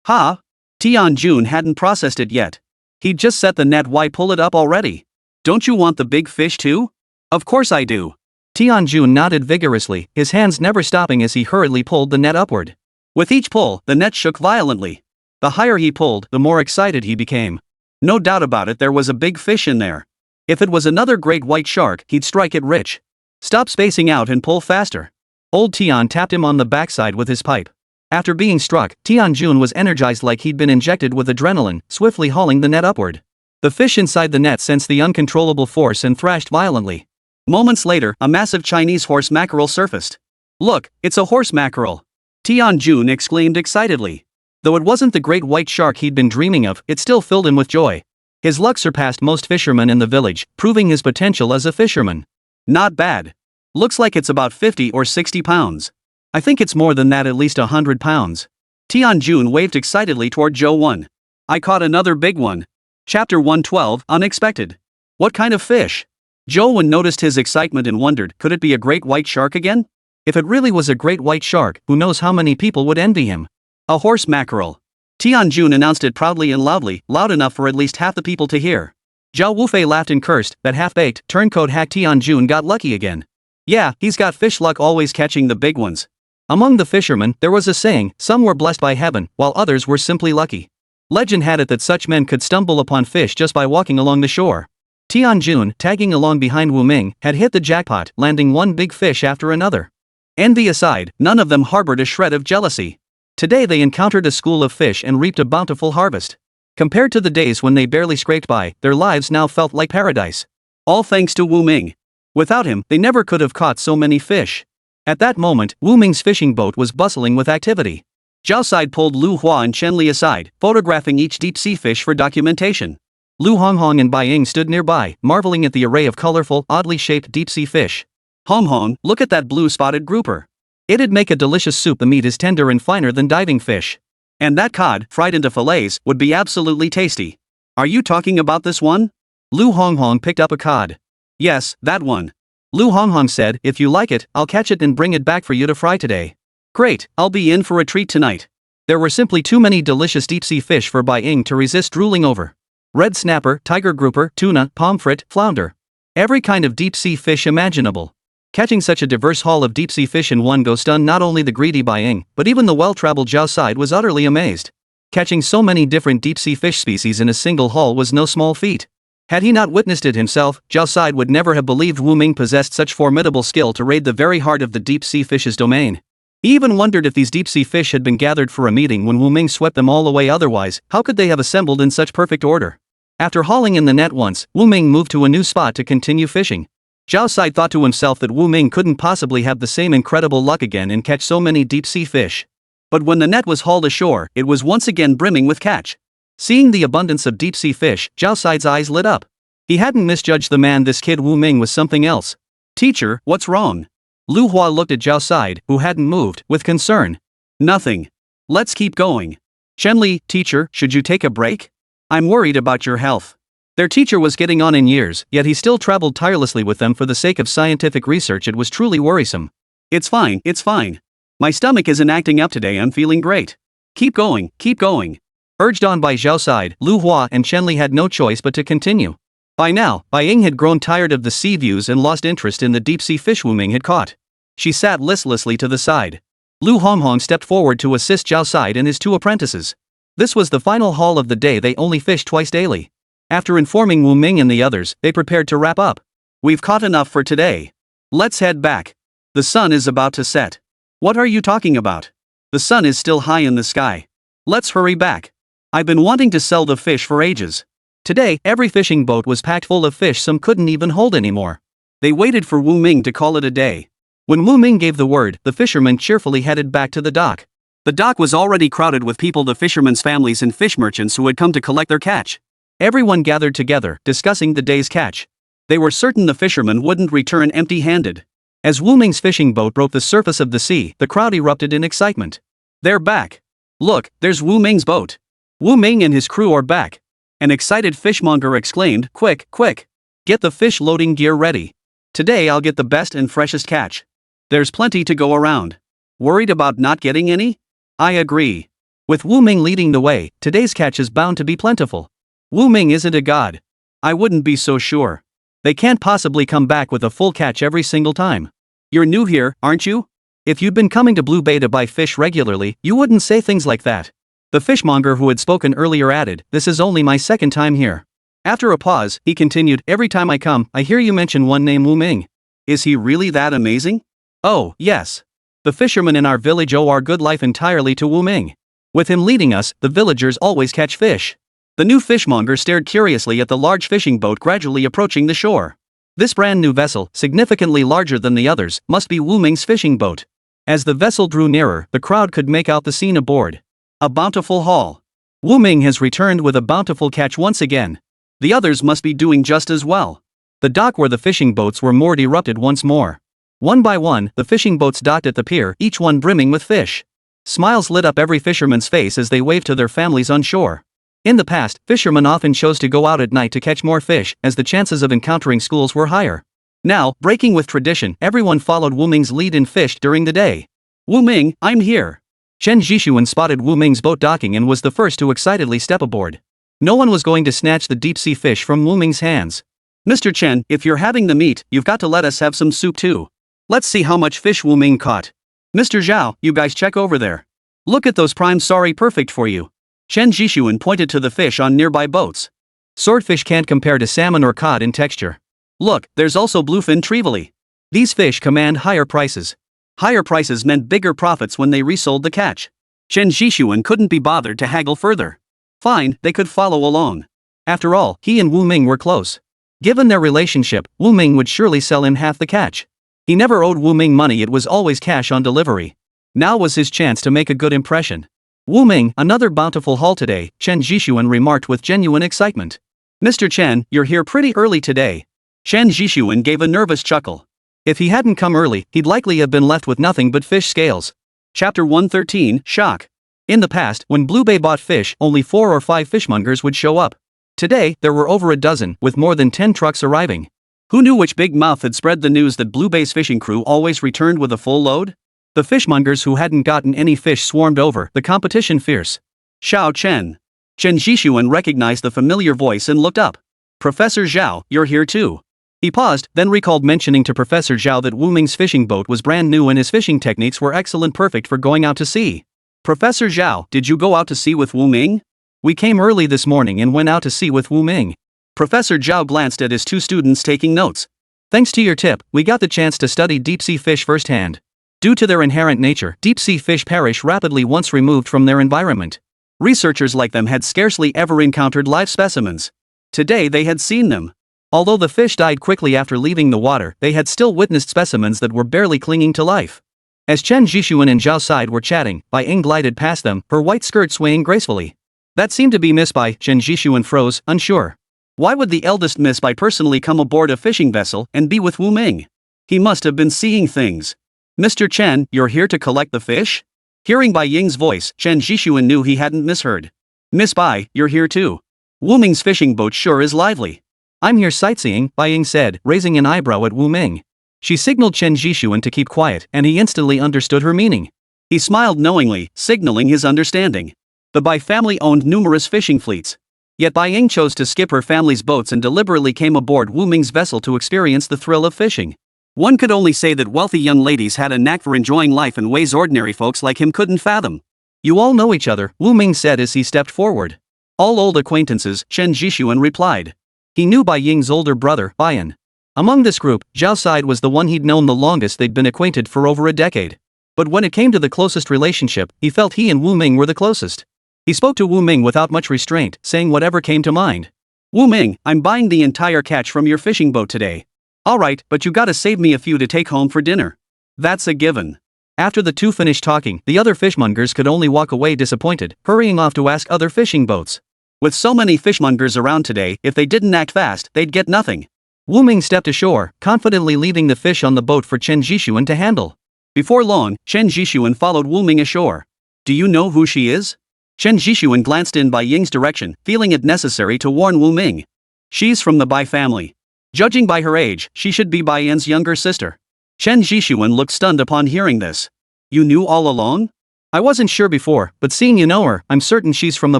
Ha! Tianjun hadn't processed it yet. He'd just set the net, why pull it up already? Don't you want the big fish too? Of course I do. Tianjun nodded vigorously, his hands never stopping as he hurriedly pulled the net upward. With each pull, the net shook violently. The higher he pulled, the more excited he became. No doubt about it, there was a big fish in there. If it was another great white shark, he'd strike it rich. Stop spacing out and pull faster. Old Tian tapped him on the backside with his pipe. After being struck, Tianjun was energized like he'd been injected with adrenaline, swiftly hauling the net upward. The fish inside the net sensed the uncontrollable force and thrashed violently. Moments later, a massive Chinese horse mackerel surfaced. Look, it's a horse mackerel! Tianjun exclaimed excitedly. Though it wasn't the great white shark he'd been dreaming of, it still filled him with joy. His luck surpassed most fishermen in the village, proving his potential as a fisherman. Not bad. Looks like it's about 50 or 60 pounds. I think it's more than that, at least 100 pounds. Tianjun waved excitedly toward Zhou Wen. I caught another big one. Chapter 112, Unexpected. What kind of fish? Zhou Wen noticed his excitement and wondered, could it be a great white shark again? If it really was a great white shark, who knows how many people would envy him? A horse mackerel. Tianjun announced it proudly and loudly, loud enough for at least half the people to hear. Zhao Wufei laughed and cursed, that half-baked, turncoat hack Tianjun got lucky again. Yeah, he's got fish luck, always catching the big ones. Among the fishermen, there was a saying, some were blessed by heaven, while others were simply lucky. Legend had it that such men could stumble upon fish just by walking along the shore. Tianjun, tagging along behind Wu Ming, had hit the jackpot, landing one big fish after another. Envy aside, none of them harbored a shred of jealousy. Today they encountered a school of fish and reaped a bountiful harvest. Compared to the days when they barely scraped by, their lives now felt like paradise. All thanks to Wu Ming. Without him, they never could have caught so many fish. At that moment, Wu Ming's fishing boat was bustling with activity. Zhao Side pulled Lu Hua and Chen Li aside, photographing each deep-sea fish for documentation. Lu Honghong and Bai Ying stood nearby, marveling at the array of colorful, oddly shaped deep-sea fish. Honghong, look at that blue-spotted grouper. It'd make a delicious soup. The meat is tender and finer than diving fish. And that cod, fried into fillets, would be absolutely tasty. Are you talking about this one? Lu Honghong picked up a cod. Yes, that one. Lu Honghong said, if you like it, I'll catch it and bring it back for you to fry today. Great, I'll be in for a treat tonight. There were simply too many delicious deep-sea fish for Bai Ying to resist drooling over. Red snapper, tiger grouper, tuna, pomfret, flounder. Every kind of deep-sea fish imaginable. Catching such a diverse haul of deep-sea fish in one go stunned not only the greedy Bai Ying, but even the well-traveled Zhao Side was utterly amazed. Catching so many different deep-sea fish species in a single haul was no small feat. Had he not witnessed it himself, Zhao Side would never have believed Wu Ming possessed such formidable skill to raid the very heart of the deep-sea fish's domain. He even wondered if these deep-sea fish had been gathered for a meeting when Wu Ming swept them all away. Otherwise, how could they have assembled in such perfect order? After hauling in the net once, Wu Ming moved to a new spot to continue fishing. Zhao Side thought to himself that Wu Ming couldn't possibly have the same incredible luck again and catch so many deep-sea fish. But when the net was hauled ashore, it was once again brimming with catch. Seeing the abundance of deep-sea fish, Zhao Side's eyes lit up. He hadn't misjudged the man. This kid Wu Ming was something else. Teacher, what's wrong? Lu Hua looked at Zhao Side, who hadn't moved, with concern. Nothing. Let's keep going. Chenli, teacher, should you take a break? I'm worried about your health. Their teacher was getting on in years, yet he still traveled tirelessly with them for the sake of scientific research. It was truly worrisome. It's fine, it's fine. My stomach isn't acting up today, I'm feeling great. Keep going, keep going. Urged on by Zhao sighed, Lu Hua and Chenli had no choice but to continue. By now, Bai Ying had grown tired of the sea views and lost interest in the deep-sea fish Wu Ming had caught. She sat listlessly to the side. Lu Honghong stepped forward to assist Zhao Side and his two apprentices. This was the final haul of the day. They only fished twice daily. After informing Wu Ming and the others, they prepared to wrap up. We've caught enough for today. Let's head back. The sun is about to set. What are you talking about? The sun is still high in the sky. Let's hurry back. I've been wanting to sell the fish for ages. Today, every fishing boat was packed full of fish some couldn't even hold anymore. They waited for Wu Ming to call it a day. When Wu Ming gave the word, the fishermen cheerfully headed back to the dock. The dock was already crowded with people, the fishermen's families and fish merchants who had come to collect their catch. Everyone gathered together, discussing the day's catch. They were certain the fishermen wouldn't return empty-handed. As Wu Ming's fishing boat broke the surface of the sea, the crowd erupted in excitement. They're back. Look, there's Wu Ming's boat. Wu Ming and his crew are back. An excited fishmonger exclaimed, quick, quick. Get the fish loading gear ready. Today I'll get the best and freshest catch. There's plenty to go around. Worried about not getting any? I agree. With Wu Ming leading the way, today's catch is bound to be plentiful. Wu Ming isn't a god. I wouldn't be so sure. They can't possibly come back with a full catch every single time. You're new here, aren't you? If you'd been coming to Blue Bay to buy fish regularly, you wouldn't say things like that. The fishmonger who had spoken earlier added, this is only my second time here. After a pause, he continued, every time I come, I hear you mention one name, Wu Ming. Is he really that amazing? Oh, yes. The fishermen in our village owe our good life entirely to Wu Ming. With him leading us, the villagers always catch fish. The new fishmonger stared curiously at the large fishing boat gradually approaching the shore. This brand new vessel, significantly larger than the others, must be Wu Ming's fishing boat. As the vessel drew nearer, the crowd could make out the scene aboard. A bountiful haul. Wu Ming has returned with a bountiful catch once again. The others must be doing just as well. The dock where the fishing boats were moored erupted once more. One by one, the fishing boats docked at the pier, each one brimming with fish. Smiles lit up every fisherman's face as they waved to their families on shore. In the past, fishermen often chose to go out at night to catch more fish, as the chances of encountering schools were higher. Now, breaking with tradition, everyone followed Wu Ming's lead and fished during the day. Wu Ming, I'm here. Chen Zhishuan spotted Wu Ming's boat docking and was the first to excitedly step aboard. No one was going to snatch the deep-sea fish from Wu Ming's hands. Mr. Chen, if you're having the meat, you've got to let us have some soup too. Let's see how much fish Wu Ming caught. Mr. Zhao, you guys check over there. Look at those prime, sorry, perfect for you. Chen Zhishuan pointed to the fish on nearby boats. Swordfish can't compare to salmon or cod in texture. Look, there's also bluefin trevally. These fish command higher prices. Higher prices meant bigger profits when they resold the catch. Chen Zhishuan couldn't be bothered to haggle further. Fine, they could follow along. After all, he and Wu Ming were close. Given their relationship, Wu Ming would surely sell him half the catch. He never owed Wu Ming money, it was always cash on delivery. Now was his chance to make a good impression. Wu Ming, another bountiful haul today, Chen Zhishuan remarked with genuine excitement. Mr. Chen, you're here pretty early today. Chen Zhishuan gave a nervous chuckle. If he hadn't come early, he'd likely have been left with nothing but fish scales. Chapter 113, Shock. In the past, when Blue Bay bought fish, only 4 or 5 fishmongers would show up. Today, there were over a dozen, with more than 10 trucks arriving. Who knew which big mouth had spread the news that Blue Bay's fishing crew always returned with a full load? The fishmongers who hadn't gotten any fish swarmed over, the competition fierce. Xiao Chen. Chen Zhishuan recognized the familiar voice and looked up. Professor Zhao, you're here too. He paused, then recalled mentioning to Professor Zhao that Wu Ming's fishing boat was brand new and his fishing techniques were excellent, perfect for going out to sea. Professor Zhao, did you go out to sea with Wu Ming? We came early this morning and went out to sea with Wu Ming. Professor Zhao glanced at his 2 students taking notes. Thanks to your tip, we got the chance to study deep-sea fish firsthand. Due to their inherent nature, deep-sea fish perish rapidly once removed from their environment. Researchers like them had scarcely ever encountered live specimens. Today they had seen them. Although the fish died quickly after leaving the water, they had still witnessed specimens that were barely clinging to life. As Chen Zhishuan and Zhao Side were chatting, Bai Ying glided past them, her white skirt swaying gracefully. That seemed to be Miss Bai. Chen Zhishuan froze, unsure. Why would the eldest Miss Bai personally come aboard a fishing vessel and be with Wu Ming? He must have been seeing things. Mr. Chen, you're here to collect the fish? Hearing Bai Ying's voice, Chen Zhishuan knew he hadn't misheard. Miss Bai, you're here too. Wu Ming's fishing boat sure is lively. I'm here sightseeing, Bai Ying said, raising an eyebrow at Wu Ming. She signaled Chen Zhishuan to keep quiet, and he instantly understood her meaning. He smiled knowingly, signaling his understanding. The Bai family owned numerous fishing fleets. Yet Bai Ying chose to skip her family's boats and deliberately came aboard Wu Ming's vessel to experience the thrill of fishing. One could only say that wealthy young ladies had a knack for enjoying life in ways ordinary folks like him couldn't fathom. You all know each other, Wu Ming said as he stepped forward. All old acquaintances, Chen Zhishuan replied. He knew Bai Ying's older brother, Baiyan. Among this group, Zhao Side was the one he'd known the longest. They'd been acquainted for over a decade. But when it came to the closest relationship, he felt he and Wu Ming were the closest. He spoke to Wu Ming without much restraint, saying whatever came to mind. Wu Ming, I'm buying the entire catch from your fishing boat today. Alright, but you gotta save me a few to take home for dinner. That's a given. After the two finished talking, the other fishmongers could only walk away disappointed, hurrying off to ask other fishing boats. With so many fishmongers around today, if they didn't act fast, they'd get nothing. Wu Ming stepped ashore, confidently leaving the fish on the boat for Chen Zhishuan to handle. Before long, Chen Zhishuan followed Wu Ming ashore. Do you know who she is? Chen Zhishuan glanced in Bai Ying's direction, feeling it necessary to warn Wu Ming. She's from the Bai family. Judging by her age, she should be Bai Yan's younger sister. Chen Zhishuan looked stunned upon hearing this. You knew all along? I wasn't sure before, but seeing you know her, I'm certain she's from the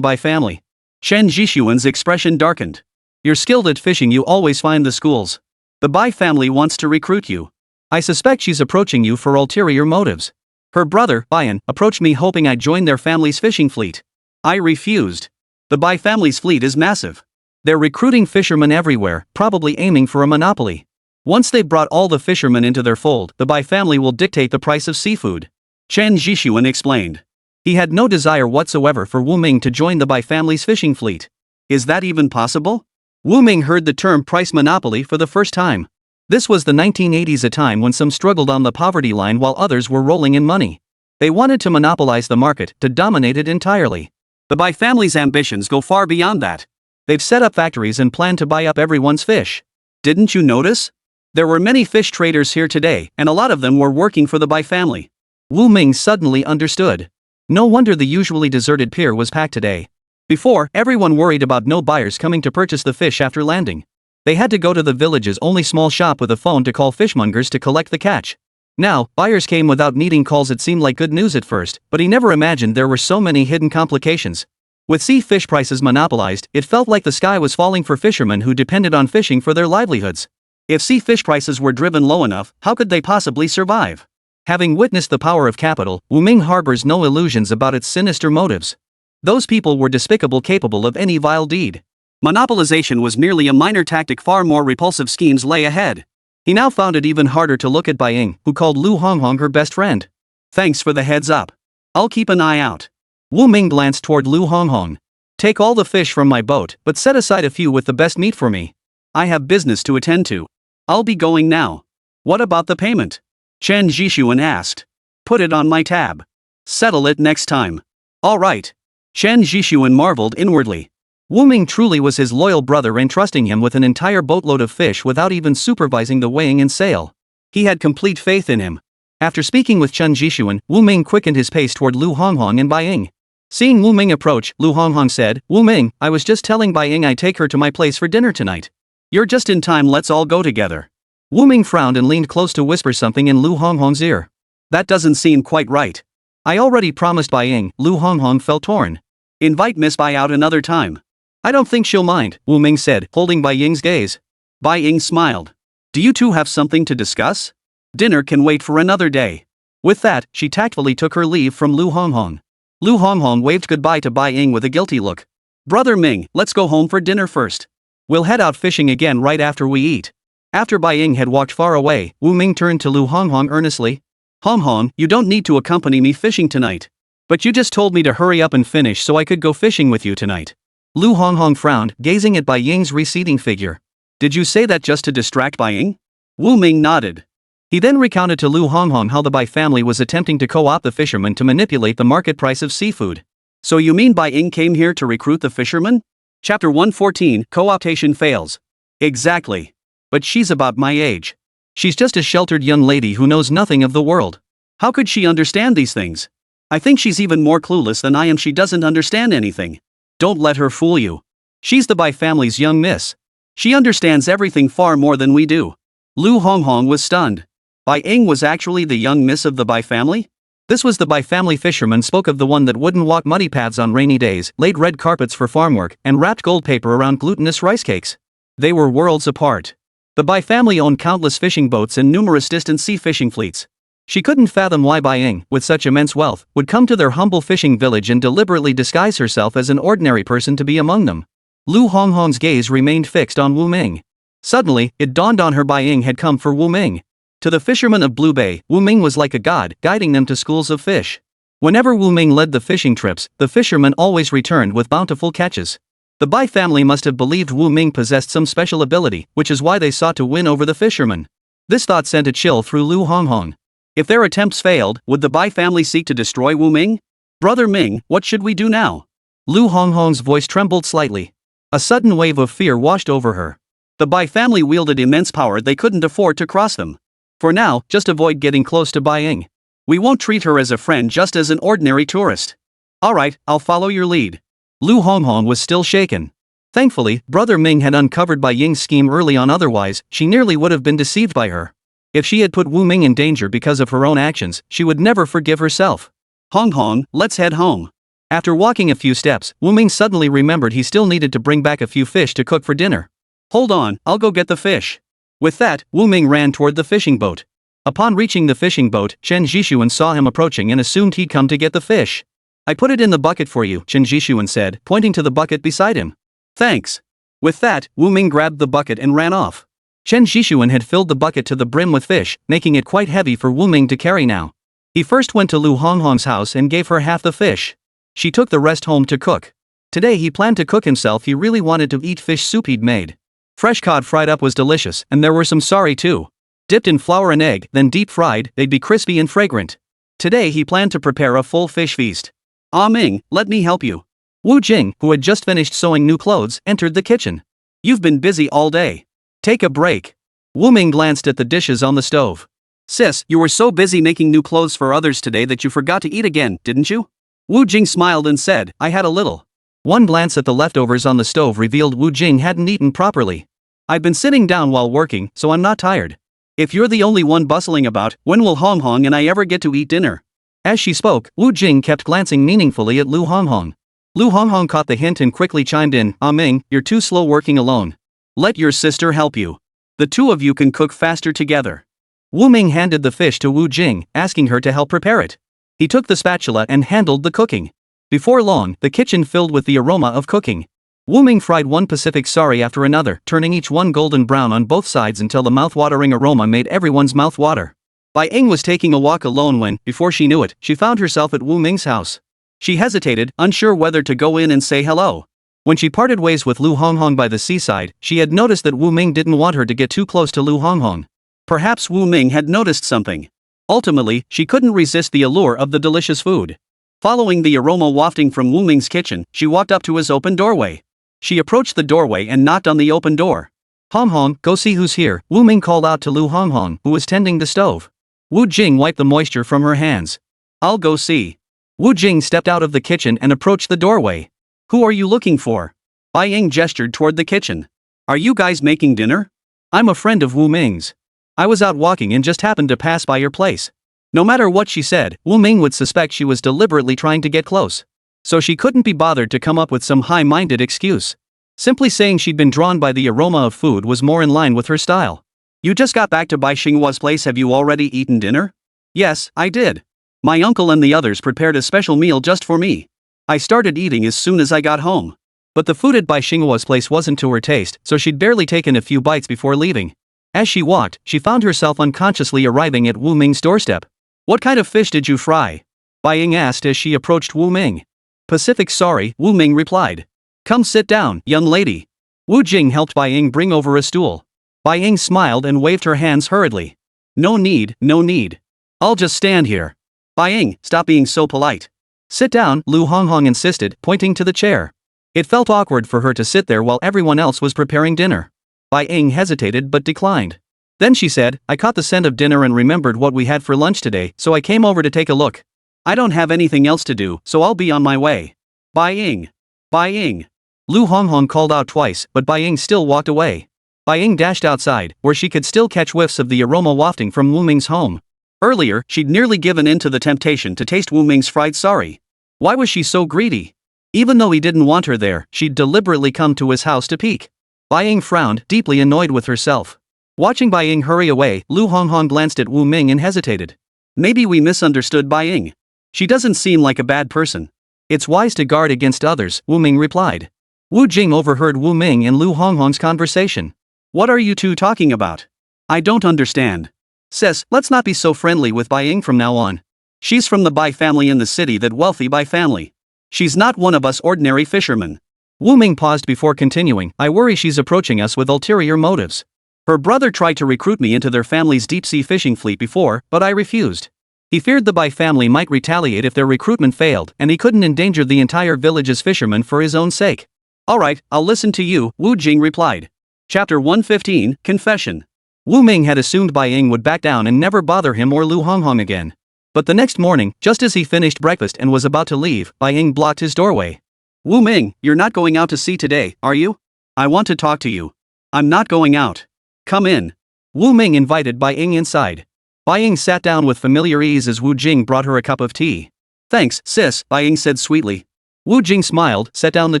Bai family. Chen Zhishuan's expression darkened. You're skilled at fishing, you always find the schools. The Bai family wants to recruit you. I suspect she's approaching you for ulterior motives. Her brother, Baiyan, approached me hoping I'd join their family's fishing fleet. I refused. The Bai family's fleet is massive. They're recruiting fishermen everywhere, probably aiming for a monopoly. Once they've brought all the fishermen into their fold, the Bai family will dictate the price of seafood. Chen Zhishuan explained. He had no desire whatsoever for Wu Ming to join the Bai family's fishing fleet. Is that even possible? Wu Ming heard the term price monopoly for the first time. This was the 1980s, a time when some struggled on the poverty line while others were rolling in money. They wanted to monopolize the market, to dominate it entirely. The Bai family's ambitions go far beyond that. They've set up factories and plan to buy up everyone's fish. Didn't you notice? There were many fish traders here today, and a lot of them were working for the Bai family. Wu Ming suddenly understood. No wonder the usually deserted pier was packed today. Before, everyone worried about no buyers coming to purchase the fish after landing. They had to go to the village's only small shop with a phone to call fishmongers to collect the catch. Now, buyers came without needing calls. It seemed like good news at first, but he never imagined there were so many hidden complications. With sea fish prices monopolized, it felt like the sky was falling for fishermen who depended on fishing for their livelihoods. If sea fish prices were driven low enough, how could they possibly survive? Having witnessed the power of capital, Wu Ming harbors no illusions about its sinister motives. Those people were despicable, capable of any vile deed. Monopolization was merely a minor tactic. Far more repulsive schemes lay ahead. He now found it even harder to look at Bai Ying, who called Lu Honghong her best friend. Thanks for the heads up. I'll keep an eye out. Wu Ming glanced toward Lu Honghong. Take all the fish from my boat, but set aside a few with the best meat for me. I have business to attend to. I'll be going now. What about the payment? Chen Zhishuan asked. Put it on my tab. Settle it next time. All right. Chen Zhishuan marveled inwardly. Wu Ming truly was his loyal brother, entrusting him with an entire boatload of fish without even supervising the weighing and sale. He had complete faith in him. After speaking with Chen Zhishuan, Wu Ming quickened his pace toward Lu Honghong and Bai Ying. Seeing Wu Ming approach, Lu Honghong said, Wu Ming, I was just telling Bai Ying I'd take her to my place for dinner tonight. You're just in time, let's all go together. Wu Ming frowned and leaned close to whisper something in Lu Honghong's ear. That doesn't seem quite right. I already promised Bai Ying. Lu Honghong felt torn. Invite Miss Bai out another time. I don't think she'll mind, Wu Ming said, holding Bai Ying's gaze. Bai Ying smiled. Do you two have something to discuss? Dinner can wait for another day. With that, she tactfully took her leave from Lu Honghong. Lu Honghong waved goodbye to Bai Ying with a guilty look. Brother Ming, let's go home for dinner first. We'll head out fishing again right after we eat. After Bai Ying had walked far away, Wu Ming turned to Lu Honghong earnestly. Honghong, you don't need to accompany me fishing tonight. But you just told me to hurry up and finish so I could go fishing with you tonight. Lu Honghong frowned, gazing at Bai Ying's receding figure. Did you say that just to distract Bai Ying? Wu Ming nodded. He then recounted to Lu Honghong how the Bai family was attempting to co-opt the fishermen to manipulate the market price of seafood. So you mean Bai Ying came here to recruit the fishermen? Chapter 114, Co-optation Fails. Exactly. But she's about my age. She's just a sheltered young lady who knows nothing of the world. How could she understand these things? I think she's even more clueless than I am. She doesn't understand anything. Don't let her fool you. She's the Bai family's young miss. She understands everything far more than we do. Lu Honghong was stunned. Bai Ying was actually the young miss of the Bai family? This was the Bai family fisherman spoke of, the one that wouldn't walk muddy paths on rainy days, laid red carpets for farm work, and wrapped gold paper around glutinous rice cakes. They were worlds apart. The Bai family owned countless fishing boats and numerous distant sea fishing fleets. She couldn't fathom why Bai Ying, with such immense wealth, would come to their humble fishing village and deliberately disguise herself as an ordinary person to be among them. Lu Honghong's gaze remained fixed on Wu Ming. Suddenly, it dawned on her Bai Ying had come for Wu Ming. To the fishermen of Blue Bay, Wu Ming was like a god, guiding them to schools of fish. Whenever Wu Ming led the fishing trips, the fishermen always returned with bountiful catches. The Bai family must have believed Wu Ming possessed some special ability, which is why they sought to win over the fishermen. This thought sent a chill through Lu Honghong. If their attempts failed, would the Bai family seek to destroy Wu Ming? Brother Ming, what should we do now? Lu Honghong's voice trembled slightly. A sudden wave of fear washed over her. The Bai family wielded immense power. They couldn't afford to cross them. For now, just avoid getting close to Bai Ying. We won't treat her as a friend, just as an ordinary tourist. Alright, I'll follow your lead. Lu Honghong was still shaken. Thankfully, Brother Ming had uncovered Bai Ying's scheme early on, otherwise, she nearly would have been deceived by her. If she had put Wu Ming in danger because of her own actions, she would never forgive herself. Honghong, let's head home. After walking a few steps, Wu Ming suddenly remembered he still needed to bring back a few fish to cook for dinner. Hold on, I'll go get the fish. With that, Wu Ming ran toward the fishing boat. Upon reaching the fishing boat, Chen Zhishuan saw him approaching and assumed he'd come to get the fish. I put it in the bucket for you, Chen Zhishuan said, pointing to the bucket beside him. Thanks. With that, Wu Ming grabbed the bucket and ran off. Chen Zhishuan had filled the bucket to the brim with fish, making it quite heavy for Wu Ming to carry now. He first went to Lu Honghong's house and gave her half the fish. She took the rest home to cook. Today he planned to cook himself. He really wanted to eat fish soup he'd made. Fresh cod fried up was delicious, and there were some sari too. Dipped in flour and egg, then deep fried, they'd be crispy and fragrant. Today he planned to prepare a full fish feast. Ah Ming, let me help you. Wu Jing, who had just finished sewing new clothes, entered the kitchen. You've been busy all day. Take a break. Wu Ming glanced at the dishes on the stove. Sis, you were so busy making new clothes for others today that you forgot to eat again, didn't you? Wu Jing smiled and said, I had a little. One glance at the leftovers on the stove revealed Wu Jing hadn't eaten properly. I've been sitting down while working, so I'm not tired. If you're the only one bustling about, when will Honghong and I ever get to eat dinner? As she spoke, Wu Jing kept glancing meaningfully at Lu Honghong. Lu Honghong caught the hint and quickly chimed in, Ah Ming, you're too slow working alone. Let your sister help you. The two of you can cook faster together. Wu Ming handed the fish to Wu Jing, asking her to help prepare it. He took the spatula and handled the cooking. Before long, the kitchen filled with the aroma of cooking. Wu Ming fried one Pacific sari after another, turning each one golden brown on both sides until the mouth-watering aroma made everyone's mouth water. Bai Ying was taking a walk alone when, before she knew it, she found herself at Wu Ming's house. She hesitated, unsure whether to go in and say hello. When she parted ways with Lu Honghong by the seaside, she had noticed that Wu Ming didn't want her to get too close to Lu Honghong. Perhaps Wu Ming had noticed something. Ultimately, she couldn't resist the allure of the delicious food. Following the aroma wafting from Wu Ming's kitchen, she walked up to his open doorway. She approached the doorway and knocked on the open door. Honghong, go see who's here, Wu Ming called out to Lu Honghong, who was tending the stove. Wu Jing wiped the moisture from her hands. I'll go see. Wu Jing stepped out of the kitchen and approached the doorway. Who are you looking for? Bai Ying gestured toward the kitchen. Are you guys making dinner? I'm a friend of Wu Ming's. I was out walking and just happened to pass by your place. No matter what she said, Wu Ming would suspect she was deliberately trying to get close. So she couldn't be bothered to come up with some high-minded excuse. Simply saying she'd been drawn by the aroma of food was more in line with her style. You just got back to Bai Xinghua's place. Have you already eaten dinner? Yes, I did. My uncle and the others prepared a special meal just for me. I started eating as soon as I got home. But the food at Bai Xinghua's place wasn't to her taste, so she'd barely taken a few bites before leaving. As she walked, she found herself unconsciously arriving at Wu Ming's doorstep. What kind of fish did you fry? Bai Ying asked as she approached Wu Ming. Pacific sorry, Wu Ming replied. Come sit down, young lady. Wu Jing helped Bai Ying bring over a stool. Bai Ying smiled and waved her hands hurriedly. No need, no need. I'll just stand here. Bai Ying, stop being so polite. Sit down, Lu Honghong insisted, pointing to the chair. It felt awkward for her to sit there while everyone else was preparing dinner. Bai Ying hesitated but declined. Then she said, I caught the scent of dinner and remembered what we had for lunch today, so I came over to take a look. I don't have anything else to do, so I'll be on my way. Bai Ying. Bai Ying. Lu Honghong called out twice, but Bai Ying still walked away. Bai Ying dashed outside, where she could still catch whiffs of the aroma wafting from Wu Ming's home. Earlier, she'd nearly given in to the temptation to taste Wu Ming's fried sari. Why was she so greedy? Even though he didn't want her there, she'd deliberately come to his house to peek. Bai Ying frowned, deeply annoyed with herself. Watching Bai Ying hurry away, Lu Honghong glanced at Wu Ming and hesitated. Maybe we misunderstood Bai Ying. She doesn't seem like a bad person. It's wise to guard against others, Wu Ming replied. Wu Jing overheard Wu Ming and Lu Honghong's conversation. What are you two talking about? I don't understand. Sis, let's not be so friendly with Bai Ying from now on. She's from the Bai family in the city, that wealthy Bai family. She's not one of us ordinary fishermen. Wu Ming paused before continuing. I worry she's approaching us with ulterior motives. Her brother tried to recruit me into their family's deep-sea fishing fleet before, but I refused. He feared the Bai family might retaliate if their recruitment failed, and he couldn't endanger the entire village's fishermen for his own sake. Alright, I'll listen to you, Wu Jing replied. Chapter 115, Confession. Wu Ming had assumed Bai Ying would back down and never bother him or Lu Honghong again. But the next morning, just as he finished breakfast and was about to leave, Bai Ying blocked his doorway. Wu Ming, you're not going out to sea today, are you? I want to talk to you. I'm not going out. Come in. Wu Ming invited Bai Ying inside. Bai Ying sat down with familiar ease as Wu Jing brought her a cup of tea. Thanks, sis, Bai Ying said sweetly. Wu Jing smiled, set down the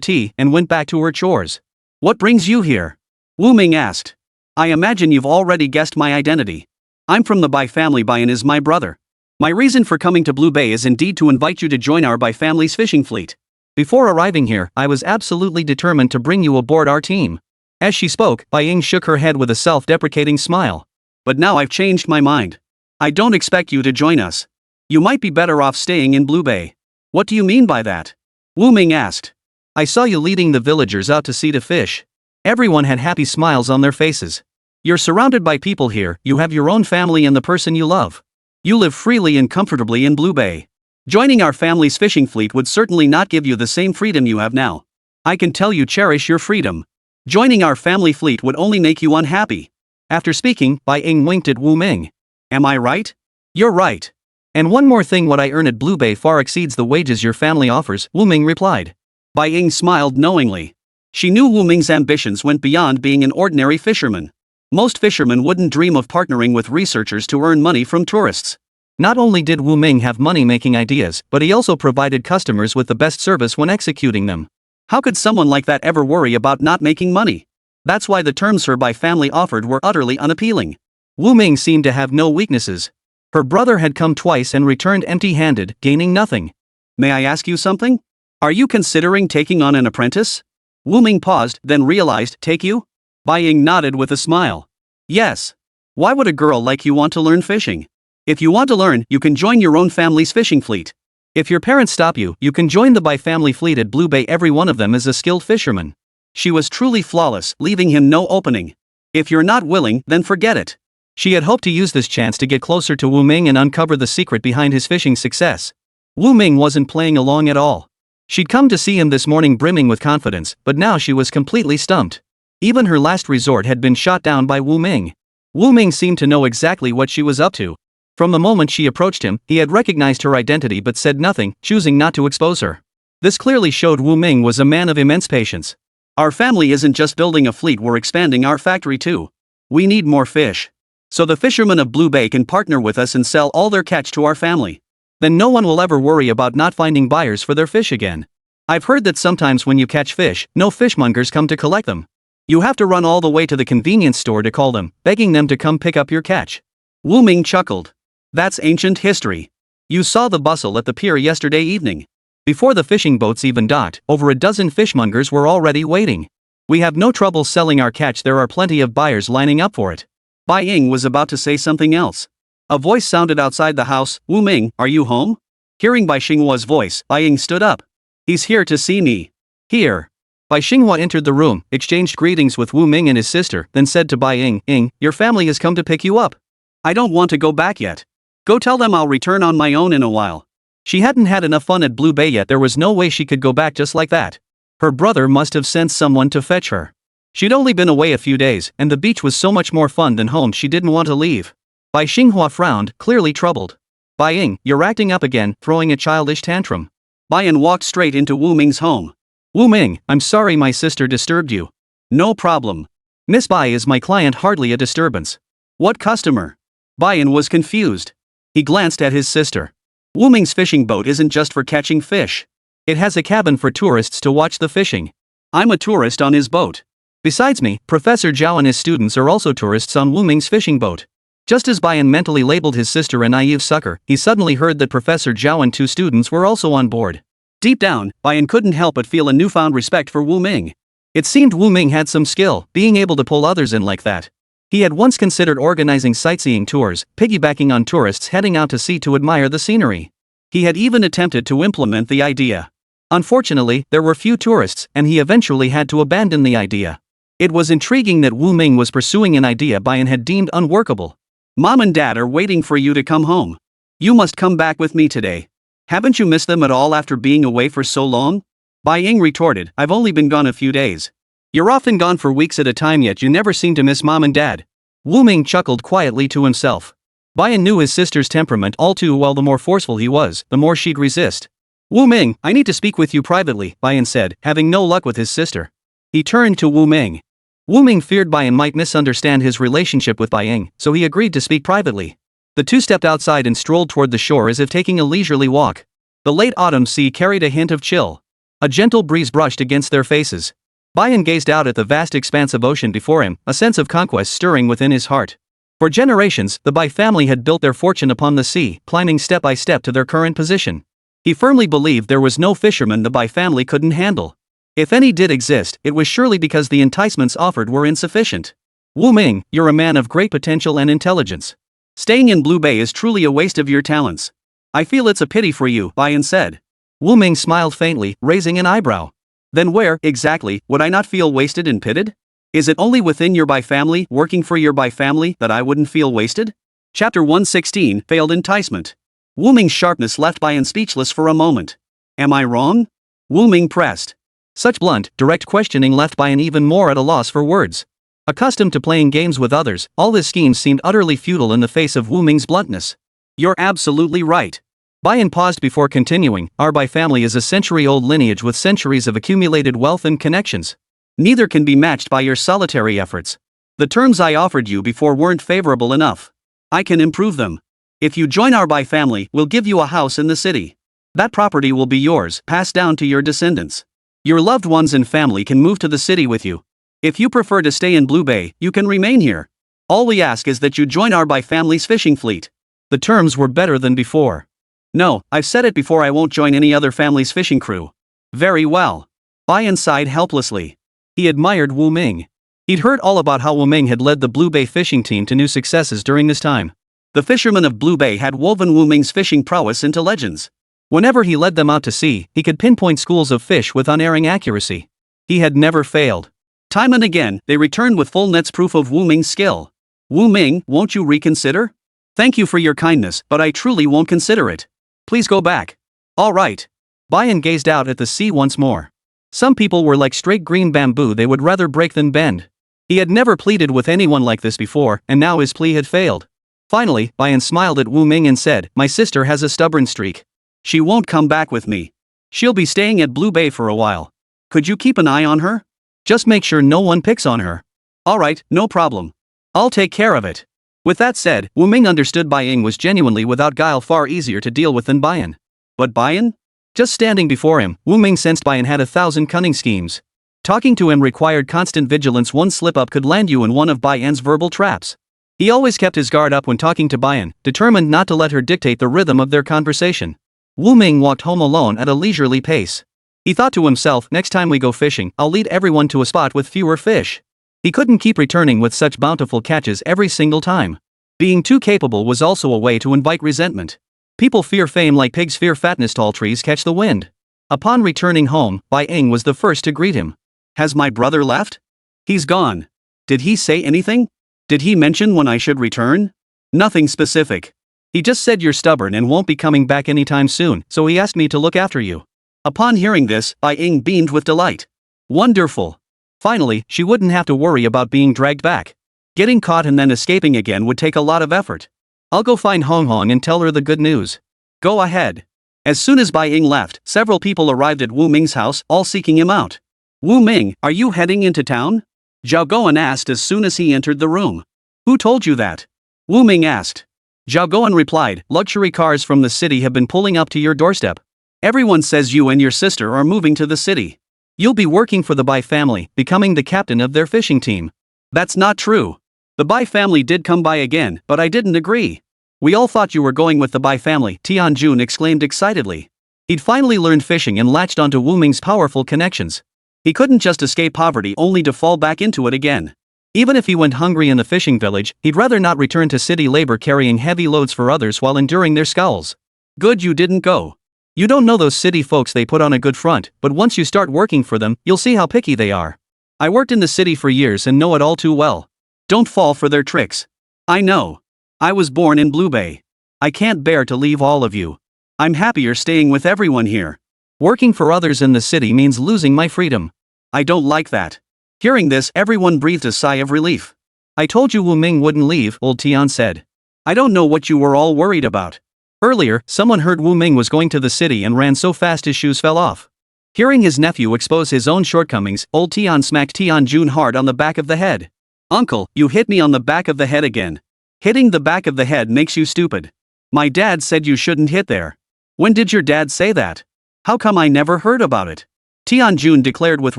tea, and went back to her chores. What brings you here? Wu Ming asked. I imagine you've already guessed my identity. I'm from the Bai family. Bai Yin is my brother. My reason for coming to Blue Bay is indeed to invite you to join our Bai family's fishing fleet. Before arriving here, I was absolutely determined to bring you aboard our team. As she spoke, Bai Ying shook her head with a self-deprecating smile. But now I've changed my mind. I don't expect you to join us. You might be better off staying in Blue Bay. What do you mean by that? Wu Ming asked. I saw you leading the villagers out to sea to fish. Everyone had happy smiles on their faces. You're surrounded by people here, you have your own family and the person you love. You live freely and comfortably in Blue Bay. Joining our family's fishing fleet would certainly not give you the same freedom you have now. I can tell you cherish your freedom. Joining our family fleet would only make you unhappy. After speaking, Bai Ying winked at Wu Ming. Am I right? You're right. And one more thing, what I earn at Blue Bay far exceeds the wages your family offers, Wu Ming replied. Bai Ying smiled knowingly. She knew Wu Ming's ambitions went beyond being an ordinary fisherman. Most fishermen wouldn't dream of partnering with researchers to earn money from tourists. Not only did Wu Ming have money-making ideas, but he also provided customers with the best service when executing them. How could someone like that ever worry about not making money? That's why the terms her Bai family offered were utterly unappealing. Wu Ming seemed to have no weaknesses. Her brother had come twice and returned empty-handed, gaining nothing. May I ask you something? Are you considering taking on an apprentice? Wu Ming paused, then realized, take you? Bai Ying nodded with a smile. Yes. Why would a girl like you want to learn fishing? If you want to learn, you can join your own family's fishing fleet. If your parents stop you, you can join the Bai family fleet at Blue Bay. Every one of them is a skilled fisherman. She was truly flawless, leaving him no opening. If you're not willing, then forget it. She had hoped to use this chance to get closer to Wu Ming and uncover the secret behind his fishing success. Wu Ming wasn't playing along at all. She'd come to see him this morning brimming with confidence, but now she was completely stumped. Even her last resort had been shot down by Wu Ming. Wu Ming seemed to know exactly what she was up to. From the moment she approached him, he had recognized her identity but said nothing, choosing not to expose her. This clearly showed Wu Ming was a man of immense patience. Our family isn't just building a fleet, we're expanding our factory too. We need more fish. So the fishermen of Blue Bay can partner with us and sell all their catch to our family. Then no one will ever worry about not finding buyers for their fish again. I've heard that sometimes when you catch fish, no fishmongers come to collect them. You have to run all the way to the convenience store to call them, begging them to come pick up your catch. Wu Ming chuckled. That's ancient history. You saw the bustle at the pier yesterday evening. Before the fishing boats even docked, over a dozen fishmongers were already waiting. We have no trouble selling our catch, there are plenty of buyers lining up for it. Bai Ying was about to say something else. A voice sounded outside the house. Wu Ming, are you home? Hearing Bai Xinghua's voice, Bai Ying stood up. He's here to see me. Here. Bai Xinghua entered the room, exchanged greetings with Wu Ming and his sister, then said to Bai Ying, your family has come to pick you up. I don't want to go back yet. Go tell them I'll return on my own in a while. She hadn't had enough fun at Blue Bay yet, there was no way she could go back just like that. Her brother must have sent someone to fetch her. She'd only been away a few days, and the beach was so much more fun than home she didn't want to leave. Bai Xinghua frowned, clearly troubled. Bai Ying, you're acting up again, throwing a childish tantrum. Bai Yan walked straight into Wu Ming's home. Wu Ming, I'm sorry my sister disturbed you. No problem. Miss Bai is my client, hardly a disturbance. What customer? Bai Yan was confused. He glanced at his sister. Wu Ming's fishing boat isn't just for catching fish. It has a cabin for tourists to watch the fishing. I'm a tourist on his boat. Besides me, Professor Zhao and his students are also tourists on Wu Ming's fishing boat. Just as Bai Yan mentally labeled his sister a naive sucker, he suddenly heard that Professor Zhao and 2 students were also on board. Deep down, Bai Yan couldn't help but feel a newfound respect for Wu Ming. It seemed Wu Ming had some skill, being able to pull others in like that. He had once considered organizing sightseeing tours, piggybacking on tourists heading out to sea to admire the scenery. He had even attempted to implement the idea. Unfortunately, there were few tourists, and he eventually had to abandon the idea. It was intriguing that Wu Ming was pursuing an idea Bai Yan had deemed unworkable. Mom and Dad are waiting for you to come home. You must come back with me today. Haven't you missed them at all after being away for so long? Bai Ying retorted, I've only been gone a few days. You're often gone for weeks at a time, yet you never seem to miss Mom and Dad. Wu Ming chuckled quietly to himself. Bai Yan knew his sister's temperament all too well. The more forceful he was, the more she'd resist. Wu Ming, I need to speak with you privately, Bai Yan said, having no luck with his sister. He turned to Wu Ming. Wu Ming feared Bai Yan might misunderstand his relationship with Bai Ying, so he agreed to speak privately. The two stepped outside and strolled toward the shore as if taking a leisurely walk. The late autumn sea carried a hint of chill. A gentle breeze brushed against their faces. Bai Yan gazed out at the vast expanse of ocean before him, a sense of conquest stirring within his heart. For generations, the Bai family had built their fortune upon the sea, climbing step by step to their current position. He firmly believed there was no fisherman the Bai family couldn't handle. If any did exist, it was surely because the enticements offered were insufficient. Wu Ming, you're a man of great potential and intelligence. Staying in Blue Bay is truly a waste of your talents. I feel it's a pity for you, Bai Yan said. Wu Ming smiled faintly, raising an eyebrow. Then where, exactly, would I not feel wasted and pitted? Is it only within your Bai family, working for your Bai family, that I wouldn't feel wasted? Chapter 116, Failed Enticement. Wu Ming's sharpness left Bai Yan speechless for a moment. Am I wrong? Wu Ming pressed. Such blunt, direct questioning left Bai Yan even more at a loss for words. Accustomed to playing games with others, all his schemes seemed utterly futile in the face of Wu Ming's bluntness. You're absolutely right. Bai Yan paused before continuing, our Bai family is a century-old lineage with centuries of accumulated wealth and connections. Neither can be matched by your solitary efforts. The terms I offered you before weren't favorable enough. I can improve them. If you join our Bai family, we'll give you a house in the city. That property will be yours, passed down to your descendants. Your loved ones and family can move to the city with you. If you prefer to stay in Blue Bay, you can remain here. All we ask is that you join our Bai family's fishing fleet. The terms were better than before. No, I've said it before, I won't join any other family's fishing crew. Very well. Bai Yan sighed helplessly. He admired Wu Ming. He'd heard all about how Wu Ming had led the Blue Bay fishing team to new successes during this time. The fishermen of Blue Bay had woven Wu Ming's fishing prowess into legends. Whenever he led them out to sea, he could pinpoint schools of fish with unerring accuracy. He had never failed. Time and again, they returned with full nets, proof of Wu Ming's skill. Wu Ming, won't you reconsider? Thank you for your kindness, but I truly won't consider it. Please go back. All right. Bai Yan gazed out at the sea once more. Some people were like straight green bamboo, they would rather break than bend. He had never pleaded with anyone like this before, and now his plea had failed. Finally, Bai Yan smiled at Wu Ming and said, my sister has a stubborn streak. She won't come back with me. She'll be staying at Blue Bay for a while. Could you keep an eye on her? Just make sure no one picks on her. All right, no problem. I'll take care of it. With that said, Wu Ming understood Bai Ying was genuinely without guile, far easier to deal with than Bai Yan. But Bai Yan? Just standing before him, Wu Ming sensed Bai Yan had 1,000 cunning schemes. Talking to him required constant vigilance. One slip-up could land you in one of Bai Yan's verbal traps. He always kept his guard up when talking to Bai Yan, determined not to let her dictate the rhythm of their conversation. Wu Ming walked home alone at a leisurely pace. He thought to himself, next time we go fishing, I'll lead everyone to a spot with fewer fish. He couldn't keep returning with such bountiful catches every single time. Being too capable was also a way to invite resentment. People fear fame like pigs fear fatness. Tall trees catch the wind. Upon returning home, Bai Ying was the first to greet him. Has my brother left? He's gone. Did he say anything? Did he mention when I should return? Nothing specific. He just said you're stubborn and won't be coming back anytime soon, so he asked me to look after you. Upon hearing this, Bai Ying beamed with delight. Wonderful. Finally, she wouldn't have to worry about being dragged back. Getting caught and then escaping again would take a lot of effort. I'll go find Hong Hong and tell her the good news. Go ahead. As soon as Bai Ying left, several people arrived at Wu Ming's house, all seeking him out. Wu Ming, are you heading into town? Zhao Guan asked as soon as he entered the room. Who told you that? Wu Ming asked. Zhao Guan replied, luxury cars from the city have been pulling up to your doorstep. Everyone says you and your sister are moving to the city. You'll be working for the Bai family, becoming the captain of their fishing team. That's not true. The Bai family did come by again, but I didn't agree. We all thought you were going with the Bai family, Tianjun exclaimed excitedly. He'd finally learned fishing and latched onto Wu Ming's powerful connections. He couldn't just escape poverty only to fall back into it again. Even if he went hungry in the fishing village, he'd rather not return to city labor carrying heavy loads for others while enduring their scowls. Good you didn't go. You don't know those city folks, they put on a good front, but once you start working for them, you'll see how picky they are. I worked in the city for years and know it all too well. Don't fall for their tricks. I know. I was born in Blue Bay. I can't bear to leave all of you. I'm happier staying with everyone here. Working for others in the city means losing my freedom. I don't like that. Hearing this, everyone breathed a sigh of relief. I told you Wu Ming wouldn't leave, old Tian said. I don't know what you were all worried about. Earlier, someone heard Wu Ming was going to the city and ran so fast his shoes fell off. Hearing his nephew expose his own shortcomings, old Tian smacked Tianjun hard on the back of the head. Uncle, you hit me on the back of the head again. Hitting the back of the head makes you stupid. My dad said you shouldn't hit there. When did your dad say that? How come I never heard about it? Tianjun declared with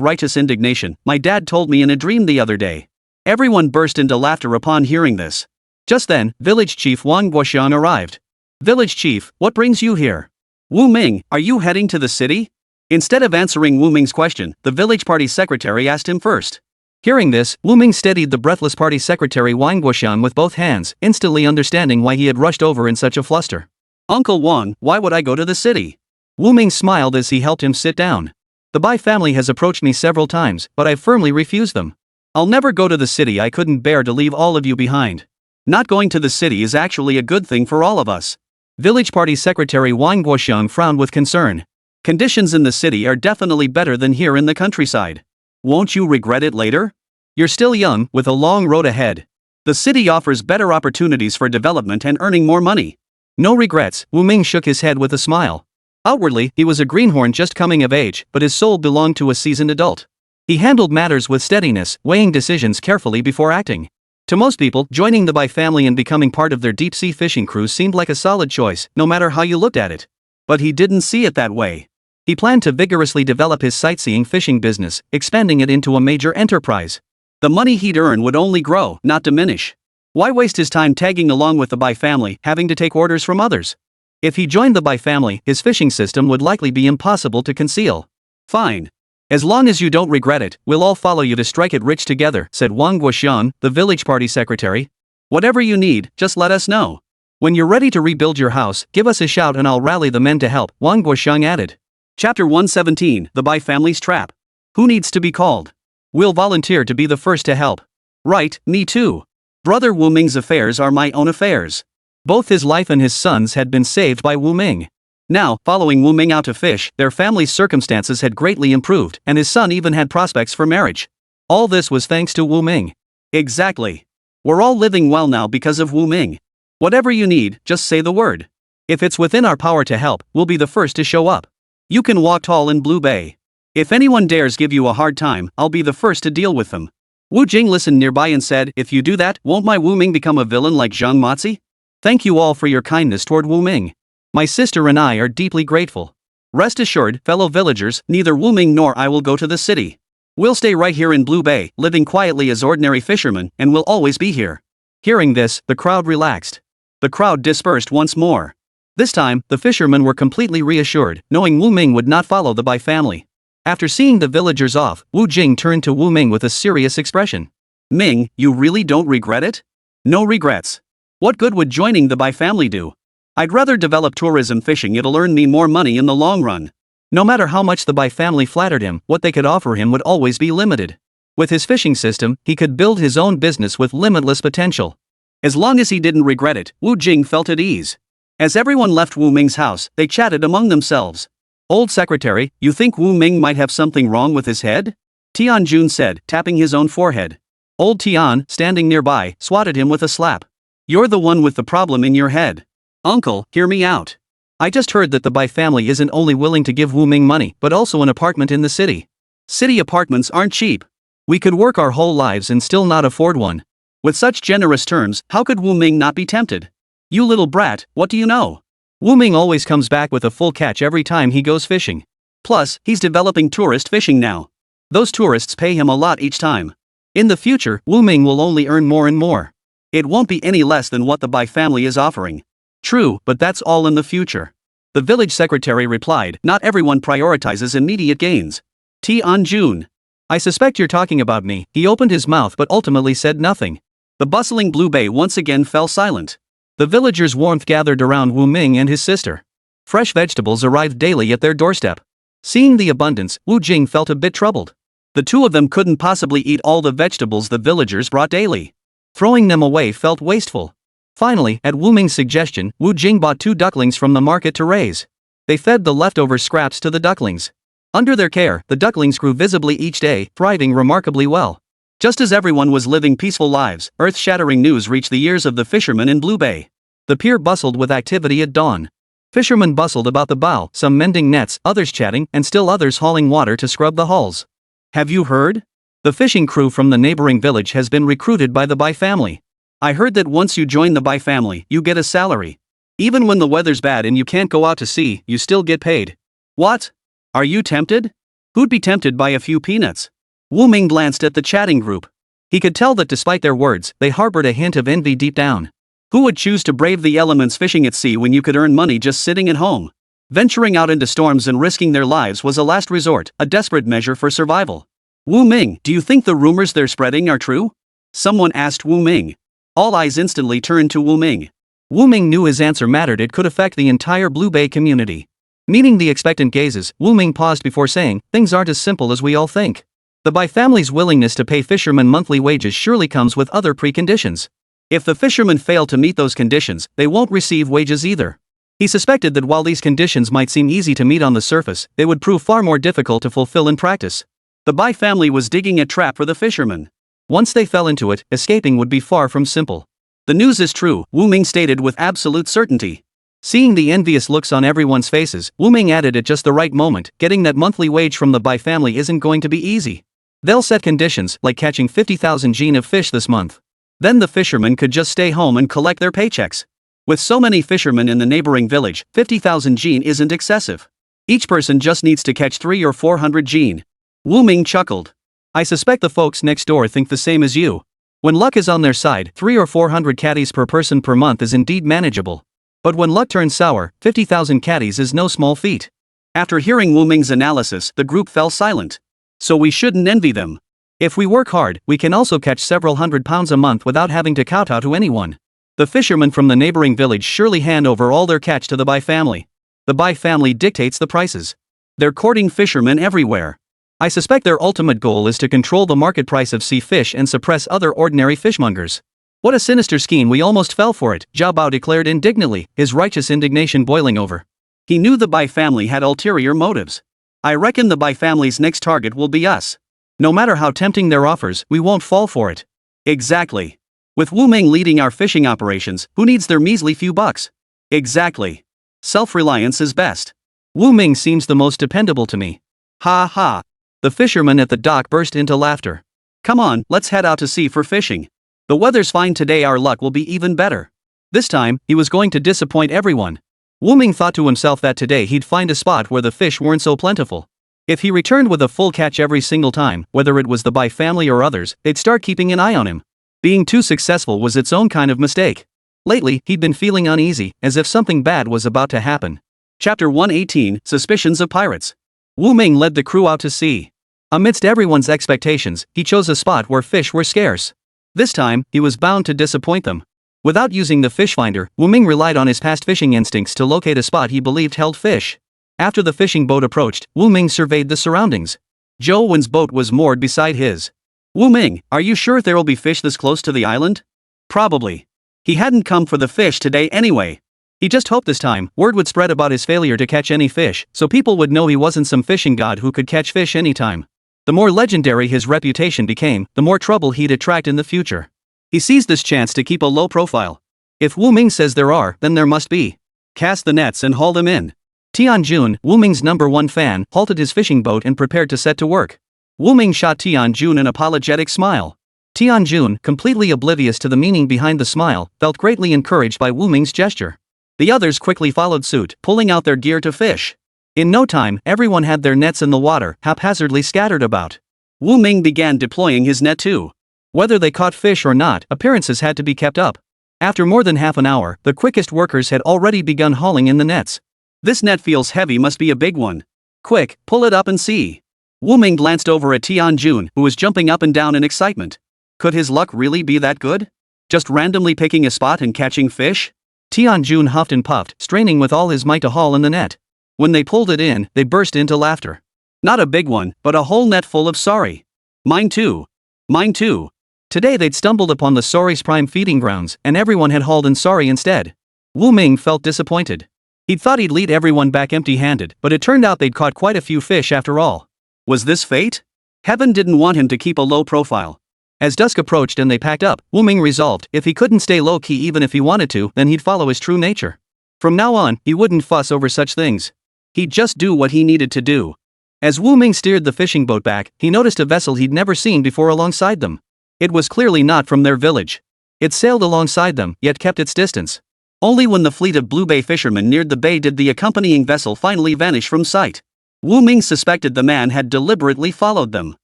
righteous indignation, my dad told me in a dream the other day. Everyone burst into laughter upon hearing this. Just then, village chief Wang Guoxiang arrived. Village chief, what brings you here? Wu Ming, are you heading to the city? Instead of answering Wu Ming's question, the village party secretary asked him first. Hearing this, Wu Ming steadied the breathless party secretary Wang Guoxiang with both hands, instantly understanding why he had rushed over in such a fluster. Uncle Wang, why would I go to the city? Wu Ming smiled as he helped him sit down. The Bai family has approached me several times, but I firmly refused them. I'll never go to the city, I couldn't bear to leave all of you behind. Not going to the city is actually a good thing for all of us. Village party secretary Wang Guoxiang frowned with concern. Conditions in the city are definitely better than here in the countryside. Won't you regret it later? You're still young, with a long road ahead. The city offers better opportunities for development and earning more money. No regrets, Wu Ming shook his head with a smile. Outwardly, he was a greenhorn just coming of age, but his soul belonged to a seasoned adult. He handled matters with steadiness, weighing decisions carefully before acting. To most people, joining the Bai family and becoming part of their deep-sea fishing crew seemed like a solid choice, no matter how you looked at it. But he didn't see it that way. He planned to vigorously develop his sightseeing fishing business, expanding it into a major enterprise. The money he'd earn would only grow, not diminish. Why waste his time tagging along with the Bai family, having to take orders from others? If he joined the Bai family, his fishing system would likely be impossible to conceal. Fine. As long as you don't regret it, we'll all follow you to strike it rich together, said Wang Guoxiang, the village party secretary. Whatever you need, just let us know. When you're ready to rebuild your house, give us a shout and I'll rally the men to help, Wang Guoxiang added. Chapter 117, The Bai Family's Trap. Who needs to be called? We'll volunteer to be the first to help. Right, me too. Brother Wu Ming's affairs are my own affairs. Both his life and his son's had been saved by Wu Ming. Now, following Wu Ming out to fish, their family's circumstances had greatly improved, and his son even had prospects for marriage. All this was thanks to Wu Ming. Exactly. We're all living well now because of Wu Ming. Whatever you need, just say the word. If it's within our power to help, we'll be the first to show up. You can walk tall in Blue Bay. If anyone dares give you a hard time, I'll be the first to deal with them. Wu Jing listened nearby and said, if you do that, won't my Wu Ming become a villain like Zhang Mazi? Thank you all for your kindness toward Wu Ming. My sister and I are deeply grateful. Rest assured, fellow villagers, neither Wu Ming nor I will go to the city. We'll stay right here in Blue Bay, living quietly as ordinary fishermen, and we'll always be here. Hearing this, the crowd relaxed. The crowd dispersed once more. This time, the fishermen were completely reassured, knowing Wu Ming would not follow the Bai family. After seeing the villagers off, Wu Jing turned to Wu Ming with a serious expression. Ming, you really don't regret it? No regrets. What good would joining the Bai family do? I'd rather develop tourism fishing, it'll earn me more money in the long run. No matter how much the Bai family flattered him, what they could offer him would always be limited. With his fishing system, he could build his own business with limitless potential. As long as he didn't regret it, Wu Jing felt at ease. As everyone left Wu Ming's house, they chatted among themselves. Old secretary, you think Wu Ming might have something wrong with his head? Tianjun said, tapping his own forehead. Old Tian, standing nearby, swatted him with a slap. You're the one with the problem in your head. Uncle, hear me out. I just heard that the Bai family isn't only willing to give Wu Ming money but also an apartment in the city. City apartments aren't cheap. We could work our whole lives and still not afford one. With such generous terms, how could Wu Ming not be tempted? You little brat, what do you know? Wu Ming always comes back with a full catch every time he goes fishing. Plus, he's developing tourist fishing now. Those tourists pay him a lot each time. In the future, Wu Ming will only earn more and more. It won't be any less than what the Bai family is offering. True, but that's all in the future. The village secretary replied, not everyone prioritizes immediate gains. June. I suspect you're talking about me. He opened his mouth but ultimately said nothing. The bustling Blue Bay once again fell silent. The villagers' warmth gathered around Wu Ming and his sister. Fresh vegetables arrived daily at their doorstep. Seeing the abundance, Wu Jing felt a bit troubled. The two of them couldn't possibly eat all the vegetables the villagers brought daily. Throwing them away felt wasteful. Finally, at Wu Ming's suggestion, Wu Jing bought 2 ducklings from the market to raise. They fed the leftover scraps to the ducklings. Under their care, the ducklings grew visibly each day, thriving remarkably well. Just as everyone was living peaceful lives, earth-shattering news reached the ears of the fishermen in Blue Bay. The pier bustled with activity at dawn. Fishermen bustled about the bow, some mending nets, others chatting, and still others hauling water to scrub the hulls. Have you heard? The fishing crew from the neighboring village has been recruited by the Bai family. I heard that once you join the Bai family, you get a salary. Even when the weather's bad and you can't go out to sea, you still get paid. What? Are you tempted? Who'd be tempted by a few peanuts? Wu Ming glanced at the chatting group. He could tell that despite their words, they harbored a hint of envy deep down. Who would choose to brave the elements fishing at sea when you could earn money just sitting at home? Venturing out into storms and risking their lives was a last resort, a desperate measure for survival. Wu Ming, do you think the rumors they're spreading are true? Someone asked Wu Ming. All eyes instantly turned to Wu Ming. Wu Ming knew his answer mattered. It could affect the entire Blue Bay community. Meeting the expectant gazes, Wu Ming paused before saying, things aren't as simple as we all think. The Bai family's willingness to pay fishermen monthly wages surely comes with other preconditions. If the fishermen fail to meet those conditions, they won't receive wages either. He suspected that while these conditions might seem easy to meet on the surface, they would prove far more difficult to fulfill in practice. The Bai family was digging a trap for the fishermen. Once they fell into it, escaping would be far from simple. The news is true, Wu Ming stated with absolute certainty. Seeing the envious looks on everyone's faces, Wu Ming added at just the right moment, getting that monthly wage from the Bai family isn't going to be easy. They'll set conditions, like catching 50,000 jin of fish this month. Then the fishermen could just stay home and collect their paychecks. With so many fishermen in the neighboring village, 50,000 jin isn't excessive. Each person just needs to catch 300 or 400 jin. Wu Ming chuckled. I suspect the folks next door think the same as you. When luck is on their side, 300 or 400 caddies per person per month is indeed manageable. But when luck turns sour, 50,000 caddies is no small feat. After hearing Wu Ming's analysis, the group fell silent. So we shouldn't envy them. If we work hard, we can also catch several £100 a month without having to kowtow to anyone. The fishermen from the neighboring village surely hand over all their catch to the Bai family. The Bai family dictates the prices. They're courting fishermen everywhere. I suspect their ultimate goal is to control the market price of sea fish and suppress other ordinary fishmongers. What a sinister scheme, we almost fell for it, Zhao Bao declared indignantly, his righteous indignation boiling over. He knew the Bai family had ulterior motives. I reckon the Bai family's next target will be us. No matter how tempting their offers, we won't fall for it. Exactly. With Wu Ming leading our fishing operations, who needs their measly few bucks? Exactly. Self-reliance is best. Wu Ming seems the most dependable to me. Ha ha. The fishermen at the dock burst into laughter. Come on, let's head out to sea for fishing. The weather's fine today, our luck will be even better. This time, he was going to disappoint everyone. Wu Ming thought to himself that today he'd find a spot where the fish weren't so plentiful. If he returned with a full catch every single time, whether it was the Bai family or others, they'd start keeping an eye on him. Being too successful was its own kind of mistake. Lately, he'd been feeling uneasy, as if something bad was about to happen. Chapter 118, Suspicions of Pirates. Wu Ming led the crew out to sea. Amidst everyone's expectations, he chose a spot where fish were scarce. This time, he was bound to disappoint them. Without using the fish finder, Wu Ming relied on his past fishing instincts to locate a spot he believed held fish. After the fishing boat approached, Wu Ming surveyed the surroundings. Zhou Wen's boat was moored beside his. Wu Ming, are you sure there'll be fish this close to the island? Probably. He hadn't come for the fish today anyway. He just hoped this time, word would spread about his failure to catch any fish, so people would know he wasn't some fishing god who could catch fish anytime. The more legendary his reputation became, the more trouble he'd attract in the future. He seized this chance to keep a low profile. If Wu Ming says there are, then there must be. Cast the nets and haul them in. Tianjun, Wu Ming's #1 fan, halted his fishing boat and prepared to set to work. Wu Ming shot Tianjun an apologetic smile. Tianjun, completely oblivious to the meaning behind the smile, felt greatly encouraged by Wu Ming's gesture. The others quickly followed suit, pulling out their gear to fish. In no time, everyone had their nets in the water, haphazardly scattered about. Wu Ming began deploying his net too. Whether they caught fish or not, appearances had to be kept up. After more than half an hour, the quickest workers had already begun hauling in the nets. This net feels heavy, must be a big one. Quick, pull it up and see. Wu Ming glanced over at Tianjun, who was jumping up and down in excitement. Could his luck really be that good? Just randomly picking a spot and catching fish? Tianjun huffed and puffed, straining with all his might to haul in the net. When they pulled it in, they burst into laughter. Not a big one, but a whole net full of sorry. Mine too. Mine too. Today they'd stumbled upon the sorry's prime feeding grounds, and everyone had hauled in sorry instead. Wu Ming felt disappointed. He'd thought he'd lead everyone back empty-handed, but it turned out they'd caught quite a few fish after all. Was this fate? Heaven didn't want him to keep a low profile. As dusk approached and they packed up, Wu Ming resolved, if he couldn't stay low-key even if he wanted to, then he'd follow his true nature. From now on, he wouldn't fuss over such things. He'd just do what he needed to do. As Wu Ming steered the fishing boat back, he noticed a vessel he'd never seen before alongside them. It was clearly not from their village. It sailed alongside them, yet kept its distance. Only when the fleet of Blue Bay fishermen neared the bay did the accompanying vessel finally vanish from sight. Wu Ming suspected the man had deliberately followed them.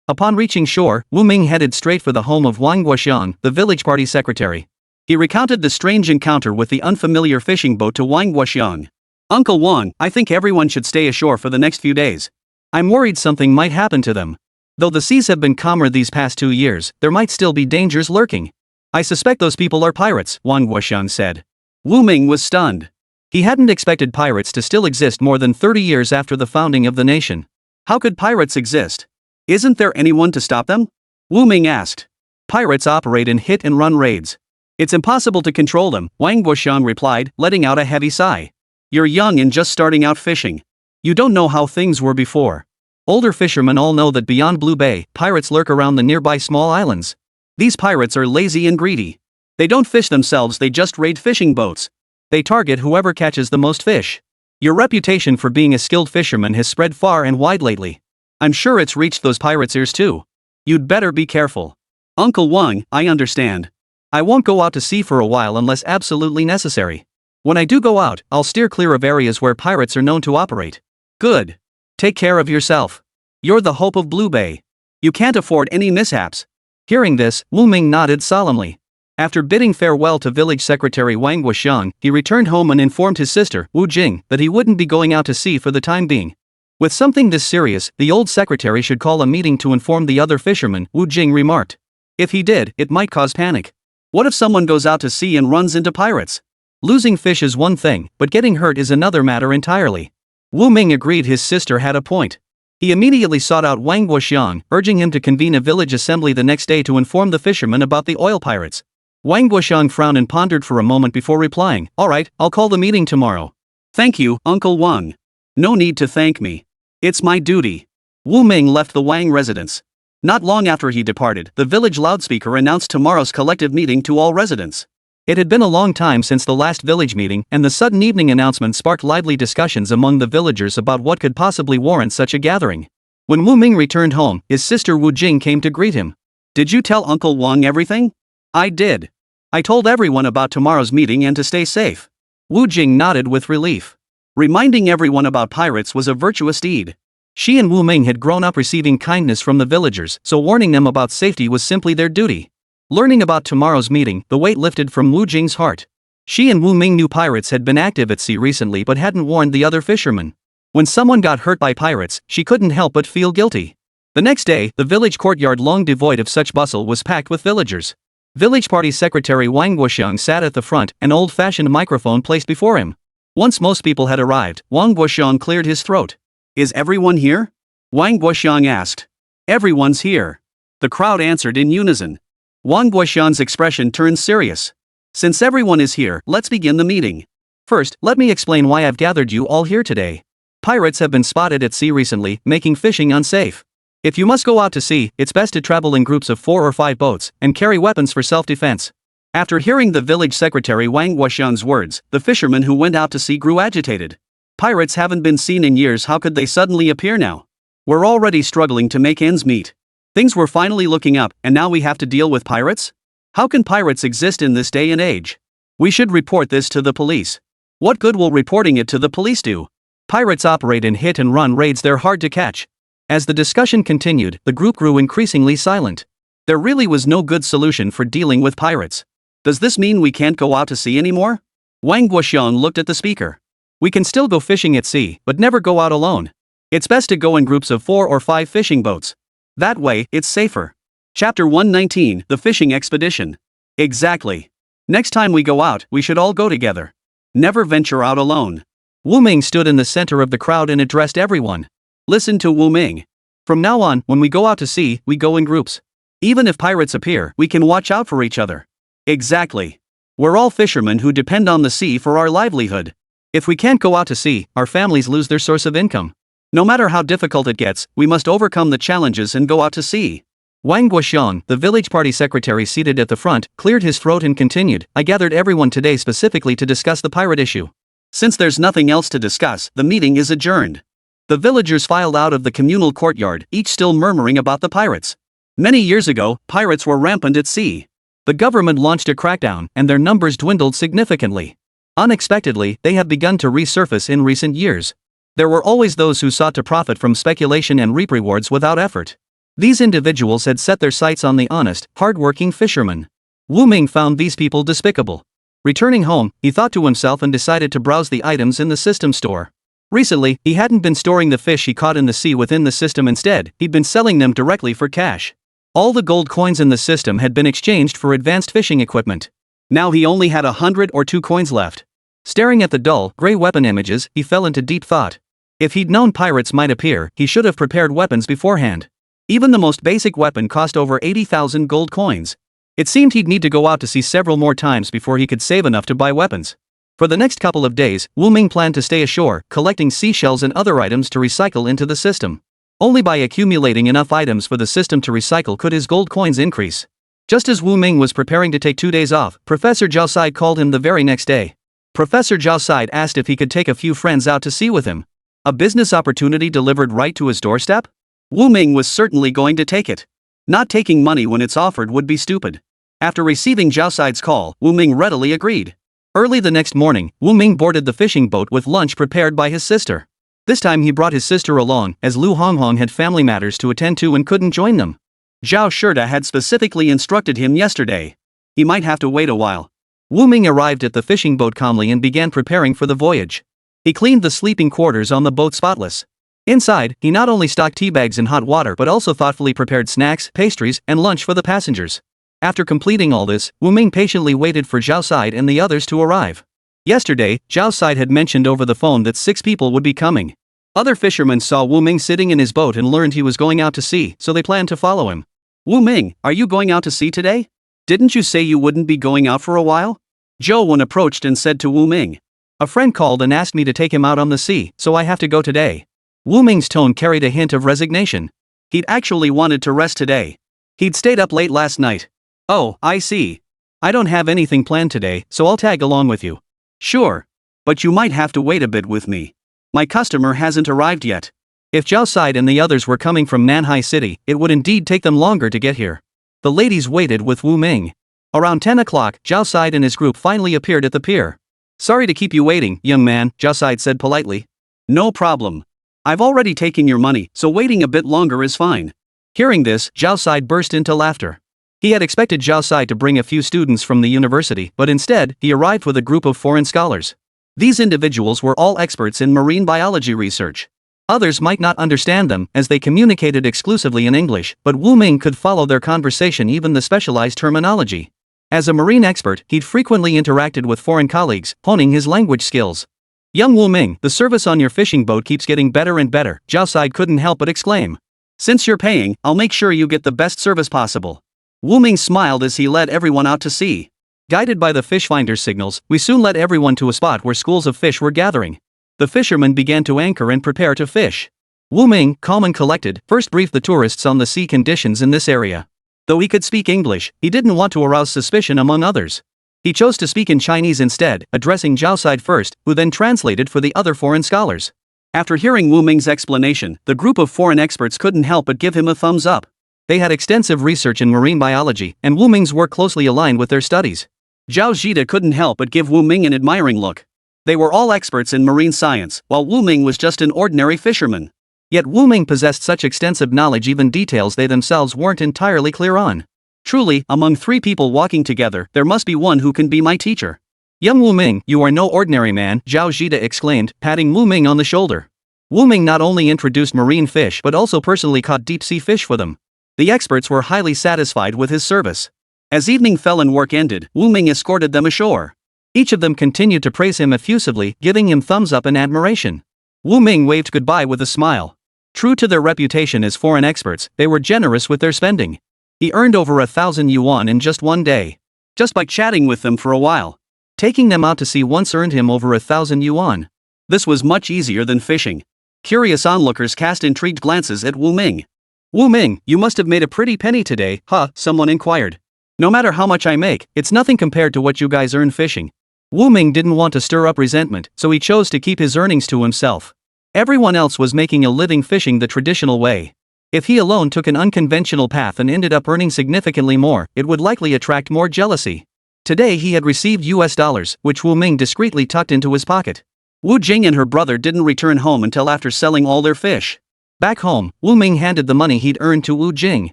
Upon reaching shore, Wu Ming headed straight for the home of Wang Guoxiang, the village party secretary. He recounted the strange encounter with the unfamiliar fishing boat to Wang Guoxiang. Uncle Wang, I think everyone should stay ashore for the next few days. I'm worried something might happen to them. Though the seas have been calmer these past 2 years, there might still be dangers lurking. I suspect those people are pirates, Wang Guoxiang said. Wu Ming was stunned. He hadn't expected pirates to still exist more than 30 years after the founding of the nation. How could pirates exist? Isn't there anyone to stop them? Wu Ming asked. Pirates operate in hit-and-run raids. It's impossible to control them, Wang Guoxiang replied, letting out a heavy sigh. You're young and just starting out fishing. You don't know how things were before. Older fishermen all know that beyond Blue Bay, pirates lurk around the nearby small islands. These pirates are lazy and greedy. They don't fish themselves, they just raid fishing boats. They target whoever catches the most fish. Your reputation for being a skilled fisherman has spread far and wide lately. I'm sure it's reached those pirates' ears too. You'd better be careful. Uncle Wang, I understand. I won't go out to sea for a while unless absolutely necessary. When I do go out, I'll steer clear of areas where pirates are known to operate. Good. Take care of yourself. You're the hope of Blue Bay. You can't afford any mishaps. Hearing this, Wu Ming nodded solemnly. After bidding farewell to village secretary Wang Guoxiang, he returned home and informed his sister, Wu Jing, that he wouldn't be going out to sea for the time being. With something this serious, the old secretary should call a meeting to inform the other fishermen, Wu Jing remarked. If he did, it might cause panic. What if someone goes out to sea and runs into pirates? Losing fish is one thing, but getting hurt is another matter entirely. Wu Ming agreed his sister had a point. He immediately sought out Wang Guoxiang, urging him to convene a village assembly the next day to inform the fishermen about the oil pirates. Wang Guoxiang frowned and pondered for a moment before replying, All right, I'll call the meeting tomorrow. Thank you, Uncle Wang. No need to thank me. It's my duty. Wu Ming left the Wang residence. Not long after he departed, the village loudspeaker announced tomorrow's collective meeting to all residents. It had been a long time since the last village meeting, and the sudden evening announcement sparked lively discussions among the villagers about what could possibly warrant such a gathering. When Wu Ming returned home, his sister Wu Jing came to greet him. Did you tell Uncle Wang everything? I did. I told everyone about tomorrow's meeting and to stay safe. Wu Jing nodded with relief. Reminding everyone about pirates was a virtuous deed. She and Wu Ming had grown up receiving kindness from the villagers, so warning them about safety was simply their duty. Learning about tomorrow's meeting, the weight lifted from Wu Jing's heart. She and Wu Ming knew pirates had been active at sea recently but hadn't warned the other fishermen. When someone got hurt by pirates, she couldn't help but feel guilty. The next day, the village courtyard, long devoid of such bustle, was packed with villagers. Village party secretary Wang Guoxiang sat at the front, an old-fashioned microphone placed before him. Once most people had arrived, Wang Guoxiang cleared his throat. Is everyone here? Wang Guoxiang asked. Everyone's here. The crowd answered in unison. Wang Guoxiang's expression turned serious. Since everyone is here, let's begin the meeting. First, let me explain why I've gathered you all here today. Pirates have been spotted at sea recently, making fishing unsafe. If you must go out to sea, it's best to travel in groups of 4 or 5 boats, and carry weapons for self-defense. After hearing the village secretary Wang Guoxian's words, the fisherman who went out to sea grew agitated. Pirates haven't been seen in years, how could they suddenly appear now? We're already struggling to make ends meet. Things were finally looking up, and now we have to deal with pirates? How can pirates exist in this day and age? We should report this to the police. What good will reporting it to the police do? Pirates operate in hit-and-run raids, they're hard to catch. As the discussion continued, the group grew increasingly silent. There really was no good solution for dealing with pirates. Does this mean we can't go out to sea anymore? Wang Guoxian looked at the speaker. We can still go fishing at sea, but never go out alone. It's best to go in groups of 4 or 5 fishing boats. That way, it's safer. Chapter 119, The Fishing Expedition. Exactly. Next time we go out, we should all go together. Never venture out alone. Wu Ming stood in the center of the crowd and addressed everyone. Listen to Wu Ming. From now on, when we go out to sea, we go in groups. Even if pirates appear, we can watch out for each other. Exactly. We're all fishermen who depend on the sea for our livelihood. If we can't go out to sea, our families lose their source of income. No matter how difficult it gets, we must overcome the challenges and go out to sea. Wang Guoxian, the village party secretary seated at the front, cleared his throat and continued, I gathered everyone today specifically to discuss the pirate issue. Since there's nothing else to discuss, the meeting is adjourned. The villagers filed out of the communal courtyard, each still murmuring about the pirates. Many years ago, pirates were rampant at sea. The government launched a crackdown, and their numbers dwindled significantly. Unexpectedly, they have begun to resurface in recent years. There were always those who sought to profit from speculation and reap rewards without effort. These individuals had set their sights on the honest, hard-working fishermen. Wu Ming found these people despicable. Returning home, he thought to himself and decided to browse the items in the system store. Recently, he hadn't been storing the fish he caught in the sea within the system, instead, he'd been selling them directly for cash. All the gold coins in the system had been exchanged for advanced fishing equipment. Now he only had 100 or 2 coins left. Staring at the dull, gray weapon images, he fell into deep thought. If he'd known pirates might appear, he should have prepared weapons beforehand. Even the most basic weapon cost over 80,000 gold coins. It seemed he'd need to go out to sea several more times before he could save enough to buy weapons. For the next couple of days, Wu Ming planned to stay ashore, collecting seashells and other items to recycle into the system. Only by accumulating enough items for the system to recycle could his gold coins increase. Just as Wu Ming was preparing to take 2 days off, Professor Zhao Side called him the very next day. Professor Zhao Side asked if he could take a few friends out to sea with him. A business opportunity delivered right to his doorstep? Wu Ming was certainly going to take it. Not taking money when it's offered would be stupid. After receiving Zhao Side's call, Wu Ming readily agreed. Early the next morning, Wu Ming boarded the fishing boat with lunch prepared by his sister. This time he brought his sister along, as Lu Honghong had family matters to attend to and couldn't join them. Zhao Shirda had specifically instructed him yesterday. He might have to wait a while. Wu Ming arrived at the fishing boat calmly and began preparing for the voyage. He cleaned the sleeping quarters on the boat spotless. Inside, he not only stocked tea bags and hot water but also thoughtfully prepared snacks, pastries, and lunch for the passengers. After completing all this, Wu Ming patiently waited for Zhao Side and the others to arrive. Yesterday, Zhao Side had mentioned over the phone that 6 people would be coming. Other fishermen saw Wu Ming sitting in his boat and learned he was going out to sea, so they planned to follow him. Wu Ming, are you going out to sea today? Didn't you say you wouldn't be going out for a while? Zhou Wen approached and said to Wu Ming. A friend called and asked me to take him out on the sea, so I have to go today. Wu Ming's tone carried a hint of resignation. He'd actually wanted to rest today. He'd stayed up late last night. Oh, I see. I don't have anything planned today, so I'll tag along with you. Sure. But you might have to wait a bit with me. My customer hasn't arrived yet. If Zhao Side and the others were coming from Nanhai City, it would indeed take them longer to get here. The ladies waited with Wu Ming. Around 10 o'clock, Zhao Side and his group finally appeared at the pier. Sorry to keep you waiting, young man, Zhao Side said politely. No problem. I've already taken your money, so waiting a bit longer is fine. Hearing this, Zhao Side burst into laughter. He had expected Zhao Side to bring a few students from the university, but instead, he arrived with a group of foreign scholars. These individuals were all experts in marine biology research. Others might not understand them, as they communicated exclusively in English, but Wu Ming could follow their conversation, even the specialized terminology. As a marine expert, he'd frequently interacted with foreign colleagues, honing his language skills. Young Wu Ming, the service on your fishing boat keeps getting better and better, Zhao Side couldn't help but exclaim. Since you're paying, I'll make sure you get the best service possible. Wu Ming smiled as he led everyone out to sea. Guided by the fish finder's signals, we soon led everyone to a spot where schools of fish were gathering. The fishermen began to anchor and prepare to fish. Wu Ming, calm and collected, first briefed the tourists on the sea conditions in this area. Though he could speak English, he didn't want to arouse suspicion among others. He chose to speak in Chinese instead, addressing Zhao Side first, who then translated for the other foreign scholars. After hearing Wu Ming's explanation, the group of foreign experts couldn't help but give him a thumbs up. They had extensive research in marine biology, and Wu Ming's work closely aligned with their studies. Zhao Zhida couldn't help but give Wu Ming an admiring look. They were all experts in marine science, while Wu Ming was just an ordinary fisherman. Yet Wu Ming possessed such extensive knowledge, even details they themselves weren't entirely clear on. Truly, among three people walking together, there must be one who can be my teacher. Young Wu Ming, you are no ordinary man, Zhao Zhida exclaimed, patting Wu Ming on the shoulder. Wu Ming not only introduced marine fish but also personally caught deep-sea fish for them. The experts were highly satisfied with his service. As evening fell and work ended, Wu Ming escorted them ashore. Each of them continued to praise him effusively, giving him thumbs up in admiration. Wu Ming waved goodbye with a smile. True to their reputation as foreign experts, they were generous with their spending. He earned over 1,000 yuan in just one day. Just by chatting with them for a while. Taking them out to sea once earned him over 1,000 yuan. This was much easier than fishing. Curious onlookers cast intrigued glances at Wu Ming. Wu Ming, you must have made a pretty penny today, huh? Someone inquired. No matter how much I make, it's nothing compared to what you guys earn fishing. Wu Ming didn't want to stir up resentment, so he chose to keep his earnings to himself. Everyone else was making a living fishing the traditional way. If he alone took an unconventional path and ended up earning significantly more, it would likely attract more jealousy. Today he had received US dollars, which Wu Ming discreetly tucked into his pocket. Wu Jing and her brother didn't return home until after selling all their fish. Back home, Wu Ming handed the money he'd earned to Wu Jing.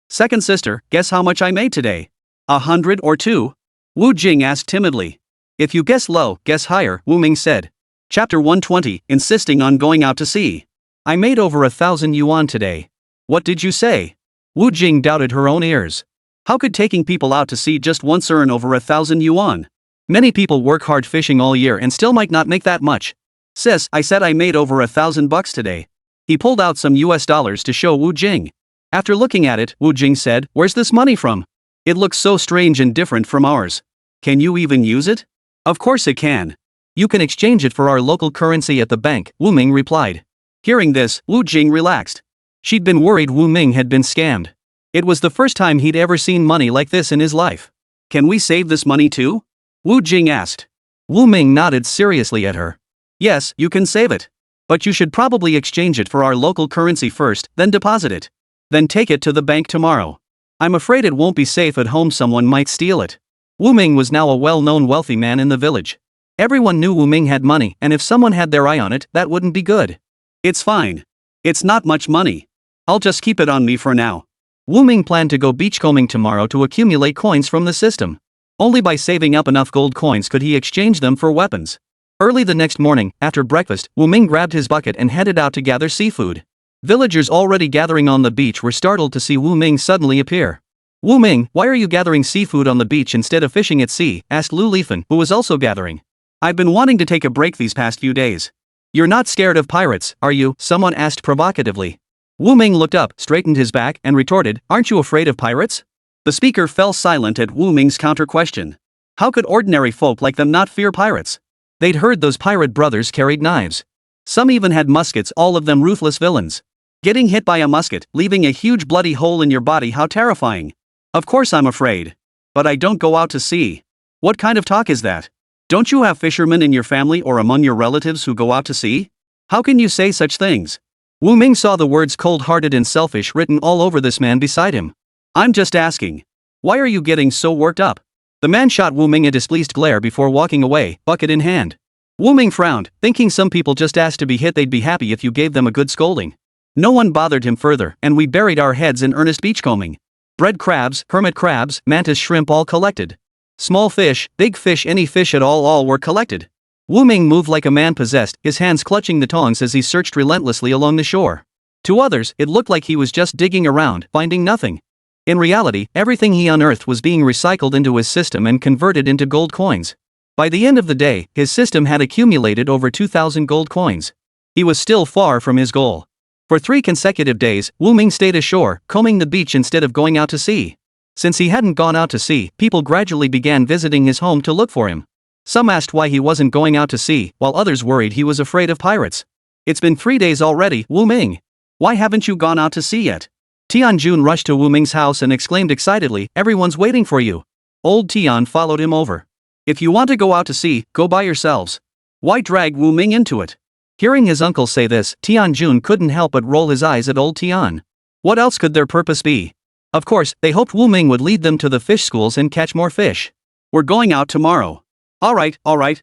Second sister, guess how much I made today? 100 or 2? Wu Jing asked timidly. If you guess low, guess higher, Wu Ming said. Chapter 120, insisting on going out to sea. I made over 1,000 yuan today. What did you say? Wu Jing doubted her own ears. How could taking people out to sea just once earn over 1,000 yuan? Many people work hard fishing all year and still might not make that much. Sis, I said I made over 1,000 bucks today. He pulled out some US dollars to show Wu Jing. After looking at it, Wu Jing said, where's this money from? It looks so strange and different from ours. Can you even use it? Of course it can. You can exchange it for our local currency at the bank, Wu Ming replied. Hearing this, Wu Jing relaxed. She'd been worried Wu Ming had been scammed. It was the first time he'd ever seen money like this in his life. Can we save this money too? Wu Jing asked. Wu Ming nodded seriously at her. Yes, you can save it. But you should probably exchange it for our local currency first, then deposit it. Then take it to the bank tomorrow. I'm afraid it won't be safe at home, someone might steal it. Wu Ming was now a well-known wealthy man in the village. Everyone knew Wu Ming had money, and if someone had their eye on it, that wouldn't be good. It's fine. It's not much money. I'll just keep it on me for now. Wu Ming planned to go beachcombing tomorrow to accumulate coins from the system. Only by saving up enough gold coins could he exchange them for weapons. Early the next morning, after breakfast, Wu Ming grabbed his bucket and headed out to gather seafood. Villagers already gathering on the beach were startled to see Wu Ming suddenly appear. Wu Ming, why are you gathering seafood on the beach instead of fishing at sea? Asked Lu Lifan, who was also gathering. I've been wanting to take a break these past few days. You're not scared of pirates, are you? Someone asked provocatively. Wu Ming looked up, straightened his back, and retorted, aren't you afraid of pirates? The speaker fell silent at Wu Ming's counter-question. How could ordinary folk like them not fear pirates? They'd heard those pirate brothers carried knives. Some even had muskets, all of them ruthless villains. Getting hit by a musket, leaving a huge bloody hole in your body, how terrifying. Of course I'm afraid. But I don't go out to sea. What kind of talk is that? Don't you have fishermen in your family or among your relatives who go out to sea? How can you say such things? Wu Ming saw the words cold-hearted and selfish written all over this man beside him. I'm just asking. Why are you getting so worked up? The man shot Wu Ming a displeased glare before walking away, bucket in hand. Wu Ming frowned, thinking some people just asked to be hit, they'd be happy if you gave them a good scolding. No one bothered him further, and we buried our heads in earnest beachcombing. Bread crabs, hermit crabs, mantis shrimp all collected. Small fish, big fish, any fish at all were collected. Wu Ming moved like a man possessed, his hands clutching the tongs as he searched relentlessly along the shore. To others, it looked like he was just digging around, finding nothing. In reality, everything he unearthed was being recycled into his system and converted into gold coins. By the end of the day, his system had accumulated over 2,000 gold coins. He was still far from his goal. For 3 consecutive days, Wu Ming stayed ashore, combing the beach instead of going out to sea. Since he hadn't gone out to sea, people gradually began visiting his home to look for him. Some asked why he wasn't going out to sea, while others worried he was afraid of pirates. It's been 3 days already, Wu Ming. Why haven't you gone out to sea yet? Tianjun rushed to Wu Ming's house and exclaimed excitedly, "Everyone's waiting for you." Old Tian followed him over. "If you want to go out to sea, go by yourselves. Why drag Wu Ming into it?" Hearing his uncle say this, Tianjun couldn't help but roll his eyes at old Tian. What else could their purpose be? Of course, they hoped Wu Ming would lead them to the fish schools and catch more fish. "We're going out tomorrow." Alright,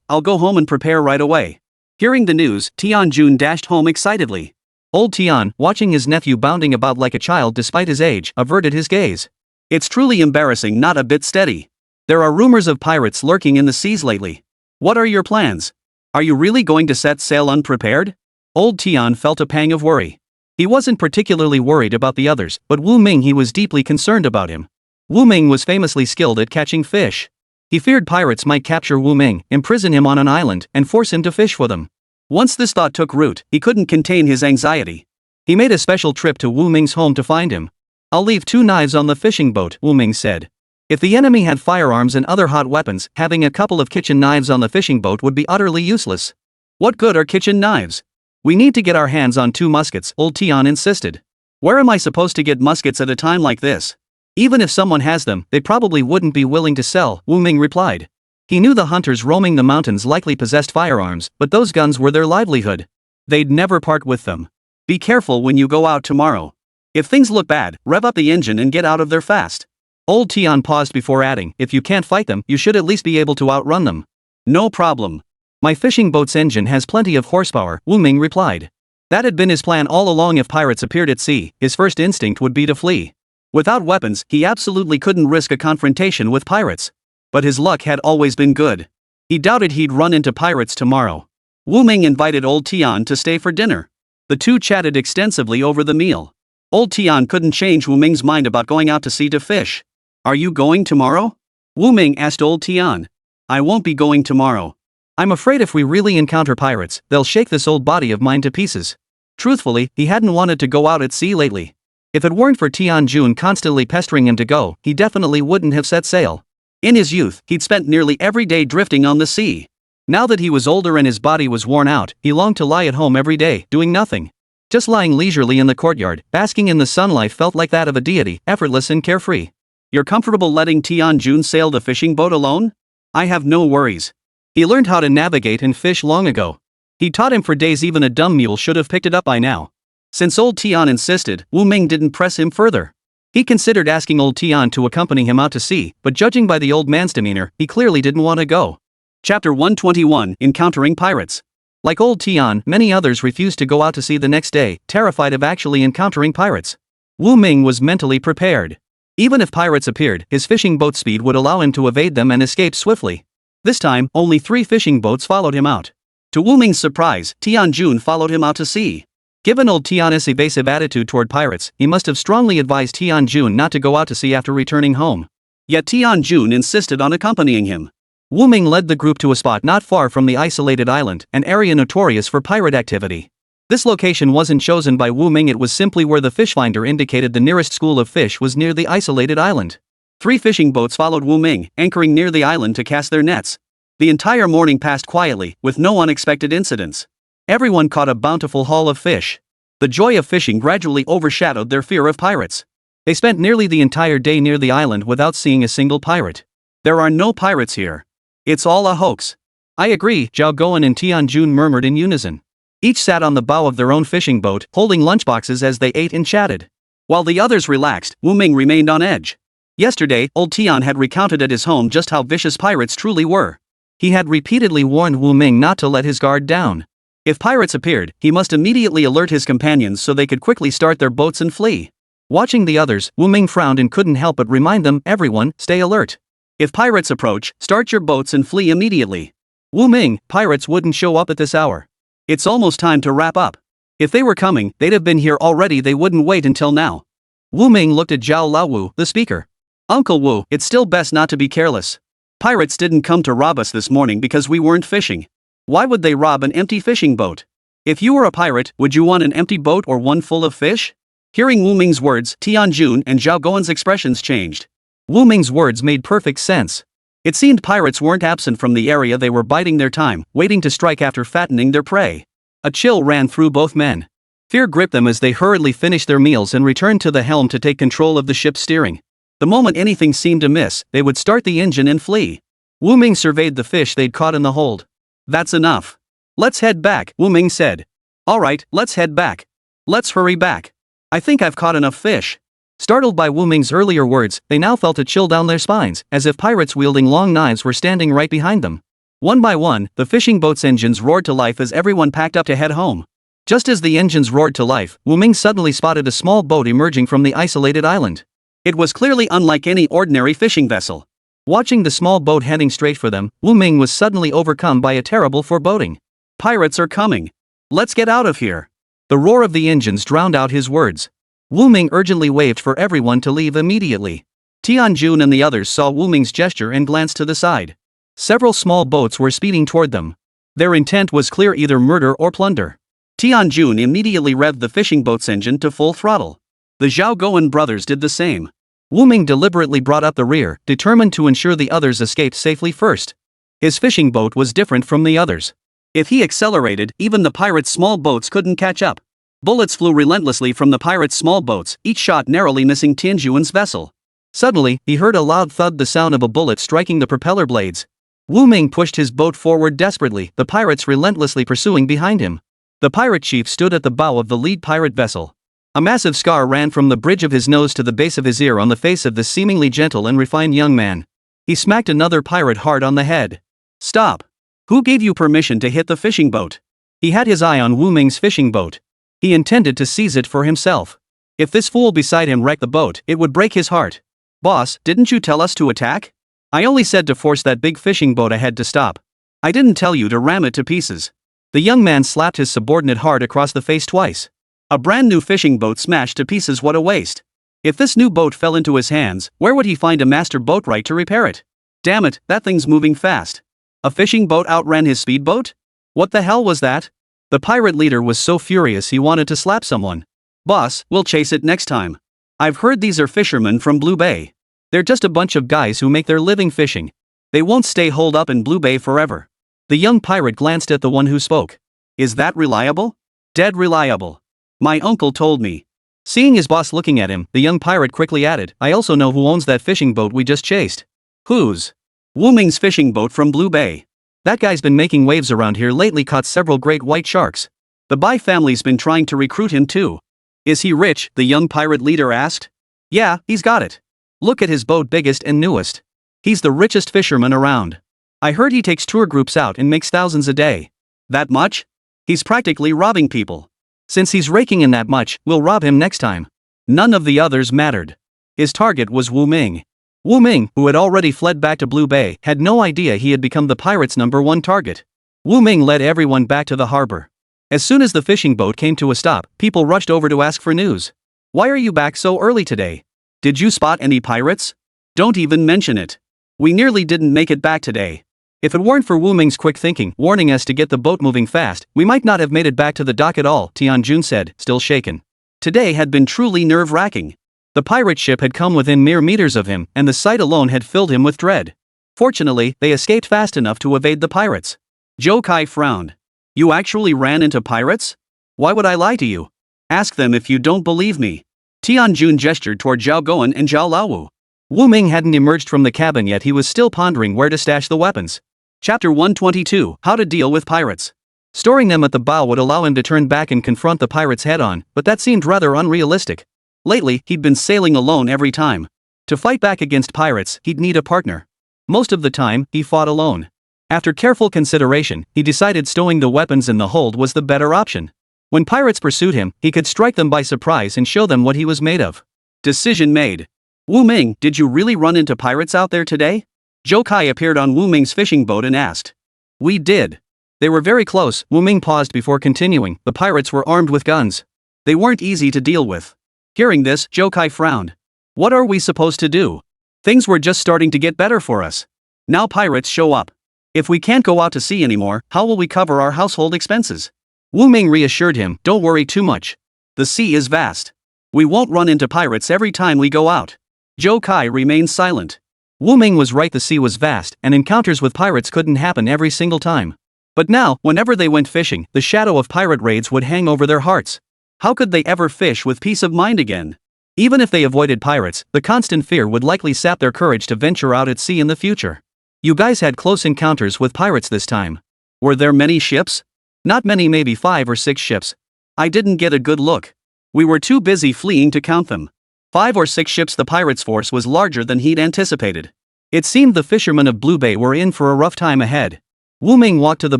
I'll go home and prepare right away." Hearing the news, Tianjun dashed home excitedly. Old Tian, watching his nephew bounding about like a child despite his age, averted his gaze. "It's truly embarrassing, not a bit steady. There are rumors of pirates lurking in the seas lately. What are your plans? Are you really going to set sail unprepared?" Old Tian felt a pang of worry. He wasn't particularly worried about the others, but Wu Ming he was deeply concerned about him. Wu Ming was famously skilled at catching fish. He feared pirates might capture Wu Ming, imprison him on an island, and force him to fish for them. Once this thought took root, he couldn't contain his anxiety. He made a special trip to Wu Ming's home to find him. "I'll leave 2 knives on the fishing boat," Wu Ming said. If the enemy had firearms and other hot weapons, having a couple of kitchen knives on the fishing boat would be utterly useless. "What good are kitchen knives? We need to get our hands on 2 muskets," Old Tian insisted. "Where am I supposed to get muskets at a time like this?" "Even if someone has them, they probably wouldn't be willing to sell," Wu Ming replied. He knew the hunters roaming the mountains likely possessed firearms, but those guns were their livelihood. They'd never part with them. "Be careful when you go out tomorrow. If things look bad, rev up the engine and get out of there fast." Old Tian paused before adding, "If you can't fight them, you should at least be able to outrun them." "No problem. My fishing boat's engine has plenty of horsepower," Wu Ming replied. That had been his plan all along. If pirates appeared at sea, his first instinct would be to flee. Without weapons, he absolutely couldn't risk a confrontation with pirates. But his luck had always been good. He doubted he'd run into pirates tomorrow. Wu Ming invited Old Tian to stay for dinner. The two chatted extensively over the meal. Old Tian couldn't change Wu Ming's mind about going out to sea to fish. "Are you going tomorrow?" Wu Ming asked Old Tian. "I won't be going tomorrow. I'm afraid if we really encounter pirates, they'll shake this old body of mine to pieces." Truthfully, he hadn't wanted to go out at sea lately. If it weren't for Tianjun constantly pestering him to go, he definitely wouldn't have set sail. In his youth, he'd spent nearly every day drifting on the sea. Now that he was older and his body was worn out, he longed to lie at home every day, doing nothing. Just lying leisurely in the courtyard, basking in the sunlight felt like that of a deity, effortless and carefree. "You're comfortable letting Tianjun sail the fishing boat alone?" "I have no worries. He learned how to navigate and fish long ago. He taught him for days. Even a dumb mule should have picked it up by now." Since Old Tian insisted, Wu Ming didn't press him further. He considered asking Old Tian to accompany him out to sea, but judging by the old man's demeanor, he clearly didn't want to go. Chapter 121, Encountering Pirates. Like Old Tian, many others refused to go out to sea the next day, terrified of actually encountering pirates. Wu Ming was mentally prepared. Even if pirates appeared, his fishing boat speed would allow him to evade them and escape swiftly. This time, only 3 fishing boats followed him out. To Wu Ming's surprise, Tianjun followed him out to sea. Given Old Tian's evasive attitude toward pirates, he must have strongly advised Tianjun not to go out to sea after returning home. Yet Tianjun insisted on accompanying him. Wu Ming led the group to a spot not far from the isolated island, an area notorious for pirate activity. This location wasn't chosen by Wu Ming, it was simply where the fishfinder indicated the nearest school of fish was near the isolated island. 3 fishing boats followed Wu Ming, anchoring near the island to cast their nets. The entire morning passed quietly, with no unexpected incidents. Everyone caught a bountiful haul of fish. The joy of fishing gradually overshadowed their fear of pirates. They spent nearly the entire day near the island without seeing a single pirate. "There are no pirates here. It's all a hoax." "I agree," Zhao Guan and Tianjun murmured in unison. Each sat on the bow of their own fishing boat, holding lunchboxes as they ate and chatted. While the others relaxed, Wu Ming remained on edge. Yesterday, Old Tian had recounted at his home just how vicious pirates truly were. He had repeatedly warned Wu Ming not to let his guard down. If pirates appeared, he must immediately alert his companions so they could quickly start their boats and flee. Watching the others, Wu Ming frowned and couldn't help but remind them, "Everyone, stay alert. If pirates approach, start your boats and flee immediately." "Wu Ming, pirates wouldn't show up at this hour. It's almost time to wrap up. If they were coming, they'd have been here already, they wouldn't wait until now." Wu Ming looked at Zhao Laowu, the speaker. "Uncle Wu, it's still best not to be careless. Pirates didn't come to rob us this morning because we weren't fishing. Why would they rob an empty fishing boat? If you were a pirate, would you want an empty boat or one full of fish?" Hearing Wu Ming's words, Tianjun and Zhao Guan's expressions changed. Wu Ming's words made perfect sense. It seemed pirates weren't absent from the area, they were biding their time, waiting to strike after fattening their prey. A chill ran through both men. Fear gripped them as they hurriedly finished their meals and returned to the helm to take control of the ship's steering. The moment anything seemed amiss, they would start the engine and flee. Wu Ming surveyed the fish they'd caught in the hold. That's enough. Let's head back, Wu Ming said. All right, let's head back. Let's hurry back. I think I've caught enough fish. Startled by Wu Ming's earlier words, they now felt a chill down their spines, as if pirates wielding long knives were standing right behind them. One by one, the fishing boat's engines roared to life as everyone packed up to head home. Just as the engines roared to life, Wu Ming suddenly spotted a small boat emerging from the isolated island. It was clearly unlike any ordinary fishing vessel. Watching the small boat heading straight for them, Wu Ming was suddenly overcome by a terrible foreboding. Pirates are coming. Let's get out of here. The roar of the engines drowned out his words. Wu Ming urgently waved for everyone to leave immediately. Tianjun and the others saw Wu Ming's gesture and glanced to the side. Several small boats were speeding toward them. Their intent was clear: either murder or plunder. Tianjun immediately revved the fishing boat's engine to full throttle. The Zhao brothers did the same. Wu Ming deliberately brought up the rear, determined to ensure the others escaped safely first. His fishing boat was different from the others. If he accelerated, even the pirates' small boats couldn't catch up. Bullets flew relentlessly from the pirates' small boats, each shot narrowly missing Tianjun's vessel. Suddenly, he heard a loud thud, the sound of a bullet striking the propeller blades. Wu Ming pushed his boat forward desperately, the pirates relentlessly pursuing behind him. The pirate chief stood at the bow of the lead pirate vessel. A massive scar ran from the bridge of his nose to the base of his ear on the face of this seemingly gentle and refined young man. He smacked another pirate hard on the head. Stop! Who gave you permission to hit the fishing boat? He had his eye on Wu Ming's fishing boat. He intended to seize it for himself. If this fool beside him wrecked the boat, it would break his heart. Boss, didn't you tell us to attack? I only said to force that big fishing boat ahead to stop. I didn't tell you to ram it to pieces. The young man slapped his subordinate hard across the face twice. A brand new fishing boat smashed to pieces, what a waste. If this new boat fell into his hands, where would he find a master boatwright to repair it? Damn it, that thing's moving fast. A fishing boat outran his speedboat? What the hell was that? The pirate leader was so furious he wanted to slap someone. Boss, we'll chase it next time. I've heard these are fishermen from Blue Bay. They're just a bunch of guys who make their living fishing. They won't stay holed up in Blue Bay forever. The young pirate glanced at the one who spoke. Is that reliable? Dead reliable. My uncle told me. Seeing his boss looking at him, the young pirate quickly added, I also know who owns that fishing boat we just chased. Whose? Wu Ming's fishing boat from Blue Bay. That guy's been making waves around here lately, caught several great white sharks. The Bai family's been trying to recruit him too. Is he rich? The young pirate leader asked. Yeah, he's got it. Look at his boat, biggest and newest. He's the richest fisherman around. I heard he takes tour groups out and makes thousands a day. That much? He's practically robbing people. Since he's raking in that much, we'll rob him next time. None of the others mattered. His target was Wu Ming. Wu Ming, who had already fled back to Blue Bay, had no idea he had become the pirates' #1 target. Wu Ming led everyone back to the harbor. As soon as the fishing boat came to a stop, people rushed over to ask for news. Why are you back so early today? Did you spot any pirates? Don't even mention it. We nearly didn't make it back today. If it weren't for Wu Ming's quick thinking, warning us to get the boat moving fast, we might not have made it back to the dock at all, Tianjun said, still shaken. Today had been truly nerve-wracking. The pirate ship had come within mere meters of him, and the sight alone had filled him with dread. Fortunately, they escaped fast enough to evade the pirates. Zhou Kai frowned. You actually ran into pirates? Why would I lie to you? Ask them if you don't believe me. Tianjun gestured toward Zhao Guan and Zhao Laowu. Wu Ming hadn't emerged from the cabin yet. He was still pondering where to stash the weapons. Chapter 122, How to Deal with Pirates. Storing them at the bow would allow him to turn back and confront the pirates head-on, but that seemed rather unrealistic. Lately, he'd been sailing alone every time. To fight back against pirates, he'd need a partner. Most of the time, he fought alone. After careful consideration, he decided stowing the weapons in the hold was the better option. When pirates pursued him, he could strike them by surprise and show them what he was made of. Decision made. Wu Ming, did you really run into pirates out there today? Zhou Kai appeared on Wu Ming's fishing boat and asked. We did. They were very close. Wu Ming paused before continuing. The pirates were armed with guns. They weren't easy to deal with. Hearing this, Zhou Kai frowned. What are we supposed to do? Things were just starting to get better for us. Now pirates show up. If we can't go out to sea anymore, how will we cover our household expenses? Wu Ming reassured him, don't worry too much. The sea is vast. We won't run into pirates every time we go out. Zhou Kai remained silent. Wu Ming was right, the sea was vast, and encounters with pirates couldn't happen every single time. But now, whenever they went fishing, the shadow of pirate raids would hang over their hearts. How could they ever fish with peace of mind again? Even if they avoided pirates, the constant fear would likely sap their courage to venture out at sea in the future. You guys had close encounters with pirates this time. Were there many ships? Not many, maybe 5 or 6 ships. I didn't get a good look. We were too busy fleeing to count them. 5 or 6 ships. The pirates' force was larger than he'd anticipated. It seemed the fishermen of Blue Bay were in for a rough time ahead. Wu Ming walked to the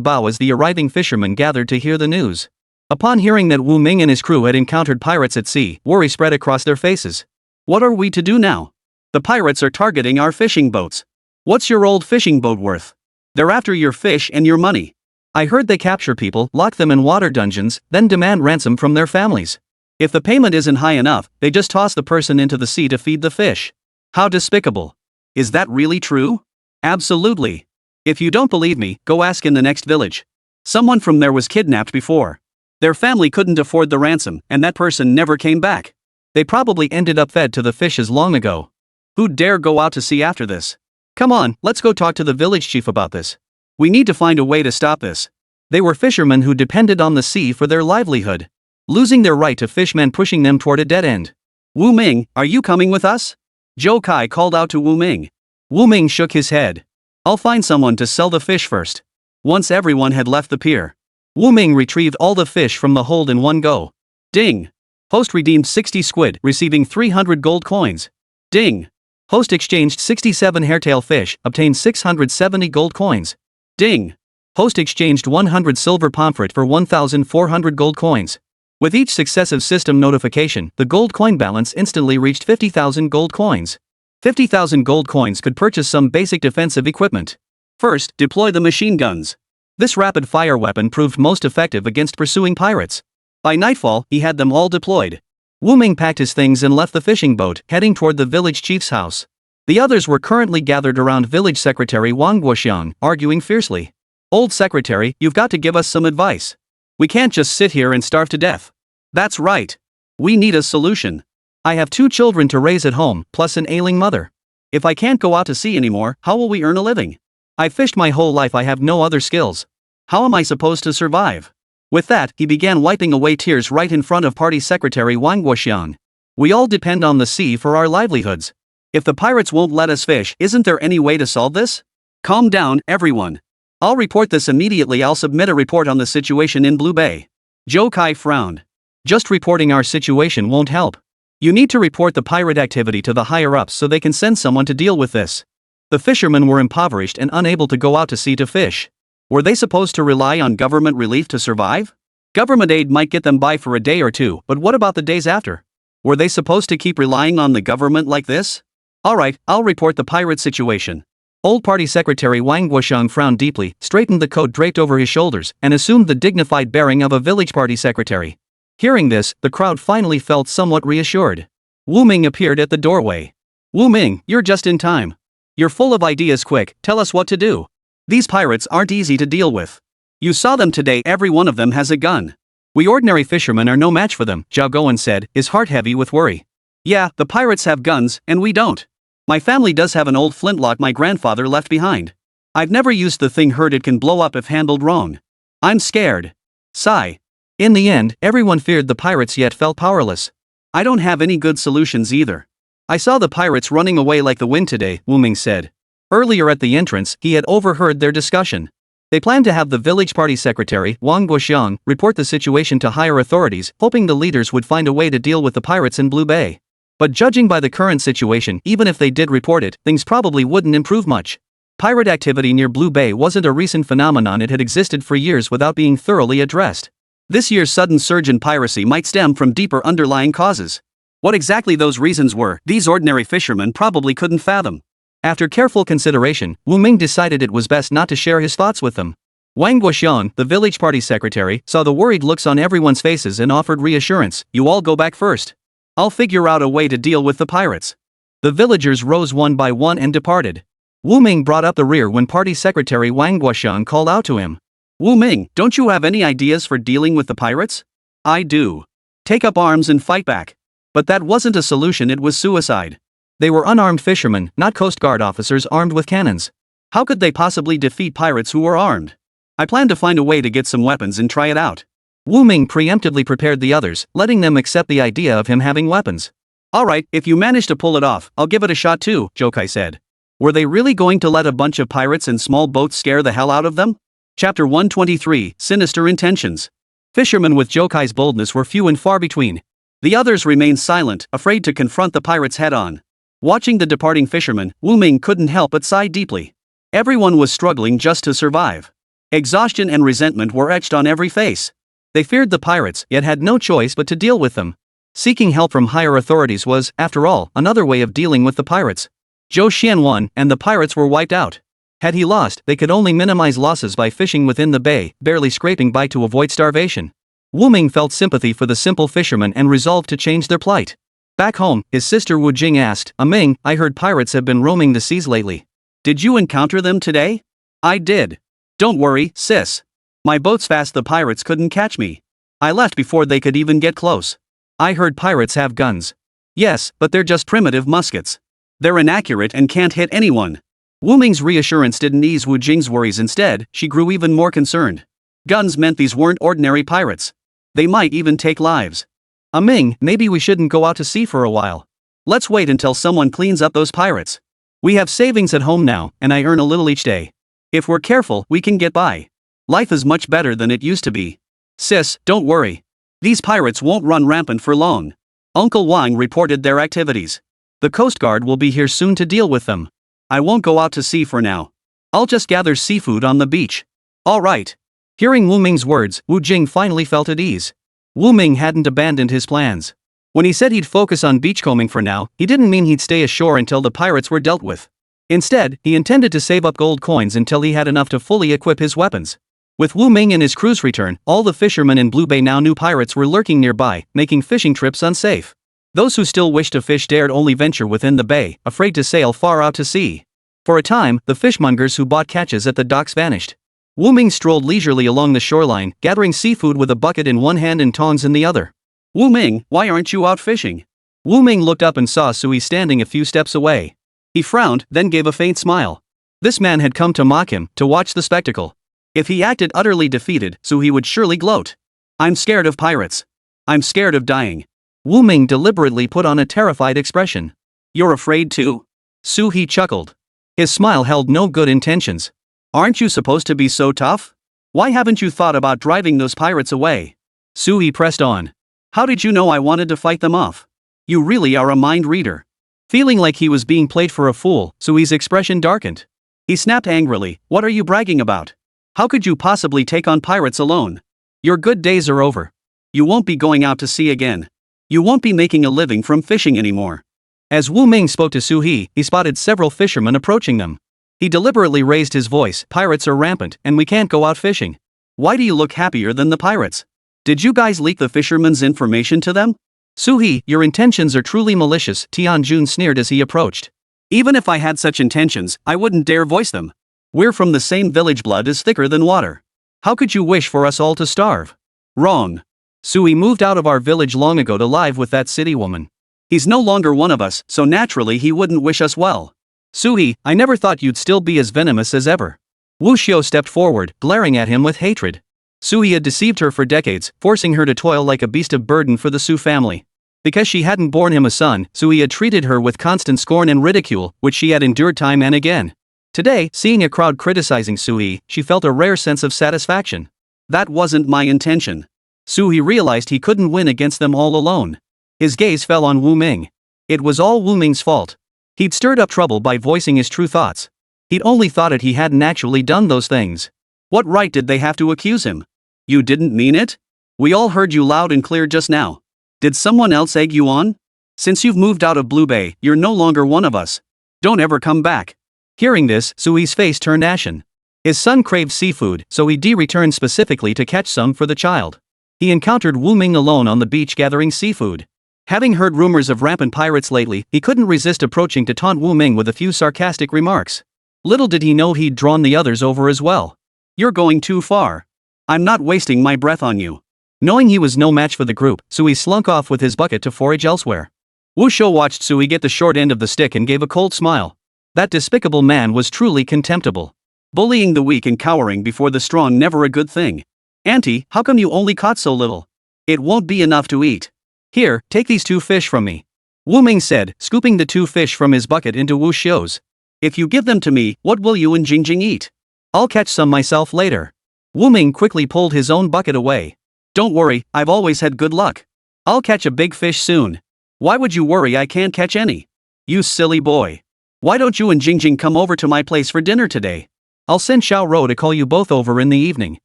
bow as the arriving fishermen gathered to hear the news. Upon hearing that Wu Ming and his crew had encountered pirates at sea, worry spread across their faces. What are we to do now? The pirates are targeting our fishing boats. What's your old fishing boat worth? They're after your fish and your money. I heard they capture people, lock them in water dungeons, then demand ransom from their families. If the payment isn't high enough, they just toss the person into the sea to feed the fish. How despicable. Is that really true? Absolutely. If you don't believe me, go ask in the next village. Someone from there was kidnapped before. Their family couldn't afford the ransom, and that person never came back. They probably ended up fed to the fishes long ago. Who'd dare go out to sea after this? Come on, let's go talk to the village chief about this. We need to find a way to stop this. They were fishermen who depended on the sea for their livelihood. Losing their right to fish meant pushing them toward a dead end. Wu Ming, are you coming with us? Zhou Kai called out to Wu Ming. Wu Ming shook his head. I'll find someone to sell the fish first. Once everyone had left the pier, Wu Ming retrieved all the fish from the hold in one go. Ding! Host redeemed 60 squid, receiving 300 gold coins. Ding! Host exchanged 67 hairtail fish, obtained 670 gold coins. Ding! Host exchanged 100 silver pomfret for 1,400 gold coins. With each successive system notification, the gold coin balance instantly reached 50,000 gold coins. 50,000 gold coins could purchase some basic defensive equipment. First, deploy the machine guns. This rapid-fire weapon proved most effective against pursuing pirates. By nightfall, he had them all deployed. Wu Ming packed his things and left the fishing boat, heading toward the village chief's house. The others were currently gathered around village secretary Wang Guoxiang, arguing fiercely. Old secretary, you've got to give us some advice. We can't just sit here and starve to death. That's right. We need a solution. I have 2 children to raise at home, plus an ailing mother. If I can't go out to sea anymore, how will we earn a living? I've fished my whole life, I have no other skills. How am I supposed to survive? With that, he began wiping away tears right in front of party secretary Wang Guoxiang. We all depend on the sea for our livelihoods. If the pirates won't let us fish, isn't there any way to solve this? Calm down, everyone. I'll report this immediately. I'll submit a report on the situation in Blue Bay. Zhou Kai frowned. Just reporting our situation won't help. You need to report the pirate activity to the higher-ups so they can send someone to deal with this. The fishermen were impoverished and unable to go out to sea to fish. Were they supposed to rely on government relief to survive? Government aid might get them by for a day or two, but what about the days after? Were they supposed to keep relying on the government like this? Alright, I'll report the pirate situation. Old Party Secretary Wang Guoxiang frowned deeply, straightened the coat draped over his shoulders, and assumed the dignified bearing of a village party secretary. Hearing this, the crowd finally felt somewhat reassured. Wu Ming appeared at the doorway. Wu Ming, you're just in time. You're full of ideas. Quick, tell us what to do. These pirates aren't easy to deal with. You saw them today, every one of them has a gun. We ordinary fishermen are no match for them, Zhao Gowen said, his heart heavy with worry. Yeah, the pirates have guns, and we don't. My family does have an old flintlock my grandfather left behind. I've never used the thing, heard it can blow up if handled wrong. I'm scared. Sigh. In the end, everyone feared the pirates yet felt powerless. I don't have any good solutions either. I saw the pirates running away like the wind today, Wu Ming said. Earlier at the entrance, he had overheard their discussion. They planned to have the village party secretary, Wang Guoxiang, report the situation to higher authorities, hoping the leaders would find a way to deal with the pirates in Blue Bay. But judging by the current situation, even if they did report it, things probably wouldn't improve much. Pirate activity near Blue Bay wasn't a recent phenomenon, it had existed for years without being thoroughly addressed. This year's sudden surge in piracy might stem from deeper underlying causes. What exactly those reasons were, these ordinary fishermen probably couldn't fathom. After careful consideration, Wu Ming decided it was best not to share his thoughts with them. Wang Guoxiang, the village party secretary, saw the worried looks on everyone's faces and offered reassurance. You all go back first. I'll figure out a way to deal with the pirates. The villagers rose one by one and departed. Wu Ming brought up the rear when party secretary Wang Guoxiang called out to him. Wu Ming, don't you have any ideas for dealing with the pirates? I do. Take up arms and fight back. But that wasn't a solution, it was suicide. They were unarmed fishermen, not Coast Guard officers armed with cannons. How could they possibly defeat pirates who were armed? I plan to find a way to get some weapons and try it out. Wu Ming preemptively prepared the others, letting them accept the idea of him having weapons. Alright, if you manage to pull it off, I'll give it a shot too, Jokai said. Were they really going to let a bunch of pirates in small boats scare the hell out of them? Chapter 123, Sinister Intentions. Fishermen with Jokai's boldness were few and far between. The others remained silent, afraid to confront the pirates head-on. Watching the departing fisherman, Wu Ming couldn't help but sigh deeply. Everyone was struggling just to survive. Exhaustion and resentment were etched on every face. They feared the pirates, yet had no choice but to deal with them. Seeking help from higher authorities was, after all, another way of dealing with the pirates. Zhou Xian won, and the pirates were wiped out. Had he lost, they could only minimize losses by fishing within the bay, barely scraping by to avoid starvation. Wu Ming felt sympathy for the simple fishermen and resolved to change their plight. Back home, his sister Wu Jing asked, Ming, I heard pirates have been roaming the seas lately. Did you encounter them today? I did. Don't worry, sis. My boat's fast, the pirates couldn't catch me. I left before they could even get close. I heard pirates have guns. Yes, but they're just primitive muskets. They're inaccurate and can't hit anyone. Wu Ming's reassurance didn't ease Wu Jing's worries. Instead, she grew even more concerned. Guns meant these weren't ordinary pirates. They might even take lives. Ming, maybe we shouldn't go out to sea for a while. Let's wait until someone cleans up those pirates. We have savings at home now, and I earn a little each day. If we're careful, we can get by. Life is much better than it used to be. Sis, don't worry. These pirates won't run rampant for long. Uncle Wang reported their activities. The Coast Guard will be here soon to deal with them. I won't go out to sea for now. I'll just gather seafood on the beach. All right. Hearing Wu Ming's words, Wu Jing finally felt at ease. Wu Ming hadn't abandoned his plans. When he said he'd focus on beachcombing for now, he didn't mean he'd stay ashore until the pirates were dealt with. Instead, he intended to save up gold coins until he had enough to fully equip his weapons. With Wu Ming and his crew's return, all the fishermen in Blue Bay now knew pirates were lurking nearby, making fishing trips unsafe. Those who still wished to fish dared only venture within the bay, afraid to sail far out to sea. For a time, the fishmongers who bought catches at the docks vanished. Wu Ming strolled leisurely along the shoreline, gathering seafood with a bucket in one hand and tongs in the other. Wu Ming, why aren't you out fishing? Wu Ming looked up and saw Sui standing a few steps away. He frowned, then gave a faint smile. This man had come to mock him, to watch the spectacle. If he acted utterly defeated, Sui would surely gloat. I'm scared of pirates. I'm scared of dying. Wu Ming deliberately put on a terrified expression. You're afraid too? Sui chuckled. His smile held no good intentions. Aren't you supposed to be so tough? Why haven't you thought about driving those pirates away? Sui pressed on. How did you know I wanted to fight them off? You really are a mind reader. Feeling like he was being played for a fool, Sui's expression darkened. He snapped angrily, what are you bragging about? How could you possibly take on pirates alone? Your good days are over. You won't be going out to sea again. You won't be making a living from fishing anymore. As Wu Ming spoke to Sui, he spotted several fishermen approaching them. He deliberately raised his voice, pirates are rampant, and we can't go out fishing. Why do you look happier than the pirates? Did you guys leak the fishermen's information to them? Sui, your intentions are truly malicious, Tianjun sneered as he approached. Even if I had such intentions, I wouldn't dare voice them. We're from the same village, blood is thicker than water. How could you wish for us all to starve? Wrong. Sui moved out of our village long ago to live with that city woman. He's no longer one of us, so naturally he wouldn't wish us well. Sui, I never thought you'd still be as venomous as ever. Wu Xiu stepped forward, glaring at him with hatred. Sui had deceived her for decades, forcing her to toil like a beast of burden for the Su family. Because she hadn't borne him a son, Sui had treated her with constant scorn and ridicule, which she had endured time and again. Today, seeing a crowd criticizing Sui, she felt a rare sense of satisfaction. That wasn't my intention. Sui realized he couldn't win against them all alone. His gaze fell on Wu Ming. It was all Wu Ming's fault. He'd stirred up trouble by voicing his true thoughts. He'd only thought it, he hadn't actually done those things. What right did they have to accuse him? You didn't mean it? We all heard you loud and clear just now. Did someone else egg you on? Since you've moved out of Blue Bay, you're no longer one of us. Don't ever come back. Hearing this, Sui's face turned ashen. His son craved seafood, so he returned specifically to catch some for the child. He encountered Wu Ming alone on the beach gathering seafood. Having heard rumors of rampant pirates lately, he couldn't resist approaching to taunt Wu Ming with a few sarcastic remarks. Little did he know he'd drawn the others over as well. You're going too far. I'm not wasting my breath on you. Knowing he was no match for the group, Sui slunk off with his bucket to forage elsewhere. Wu Xiu watched Sui get the short end of the stick and gave a cold smile. That despicable man was truly contemptible. Bullying the weak and cowering before the strong, never a good thing. Auntie, how come you only caught so little? It won't be enough to eat. Here, take these 2 fish from me. Wu Ming said, scooping the 2 fish from his bucket into Wu Xiu's. If you give them to me, what will you and Jingjing eat? I'll catch some myself later. Wu Ming quickly pulled his own bucket away. Don't worry, I've always had good luck. I'll catch a big fish soon. Why would you worry? I can't catch any. You silly boy. Why don't you and Jingjing come over to my place for dinner today? I'll send Xiao Rou to call you both over in the evening.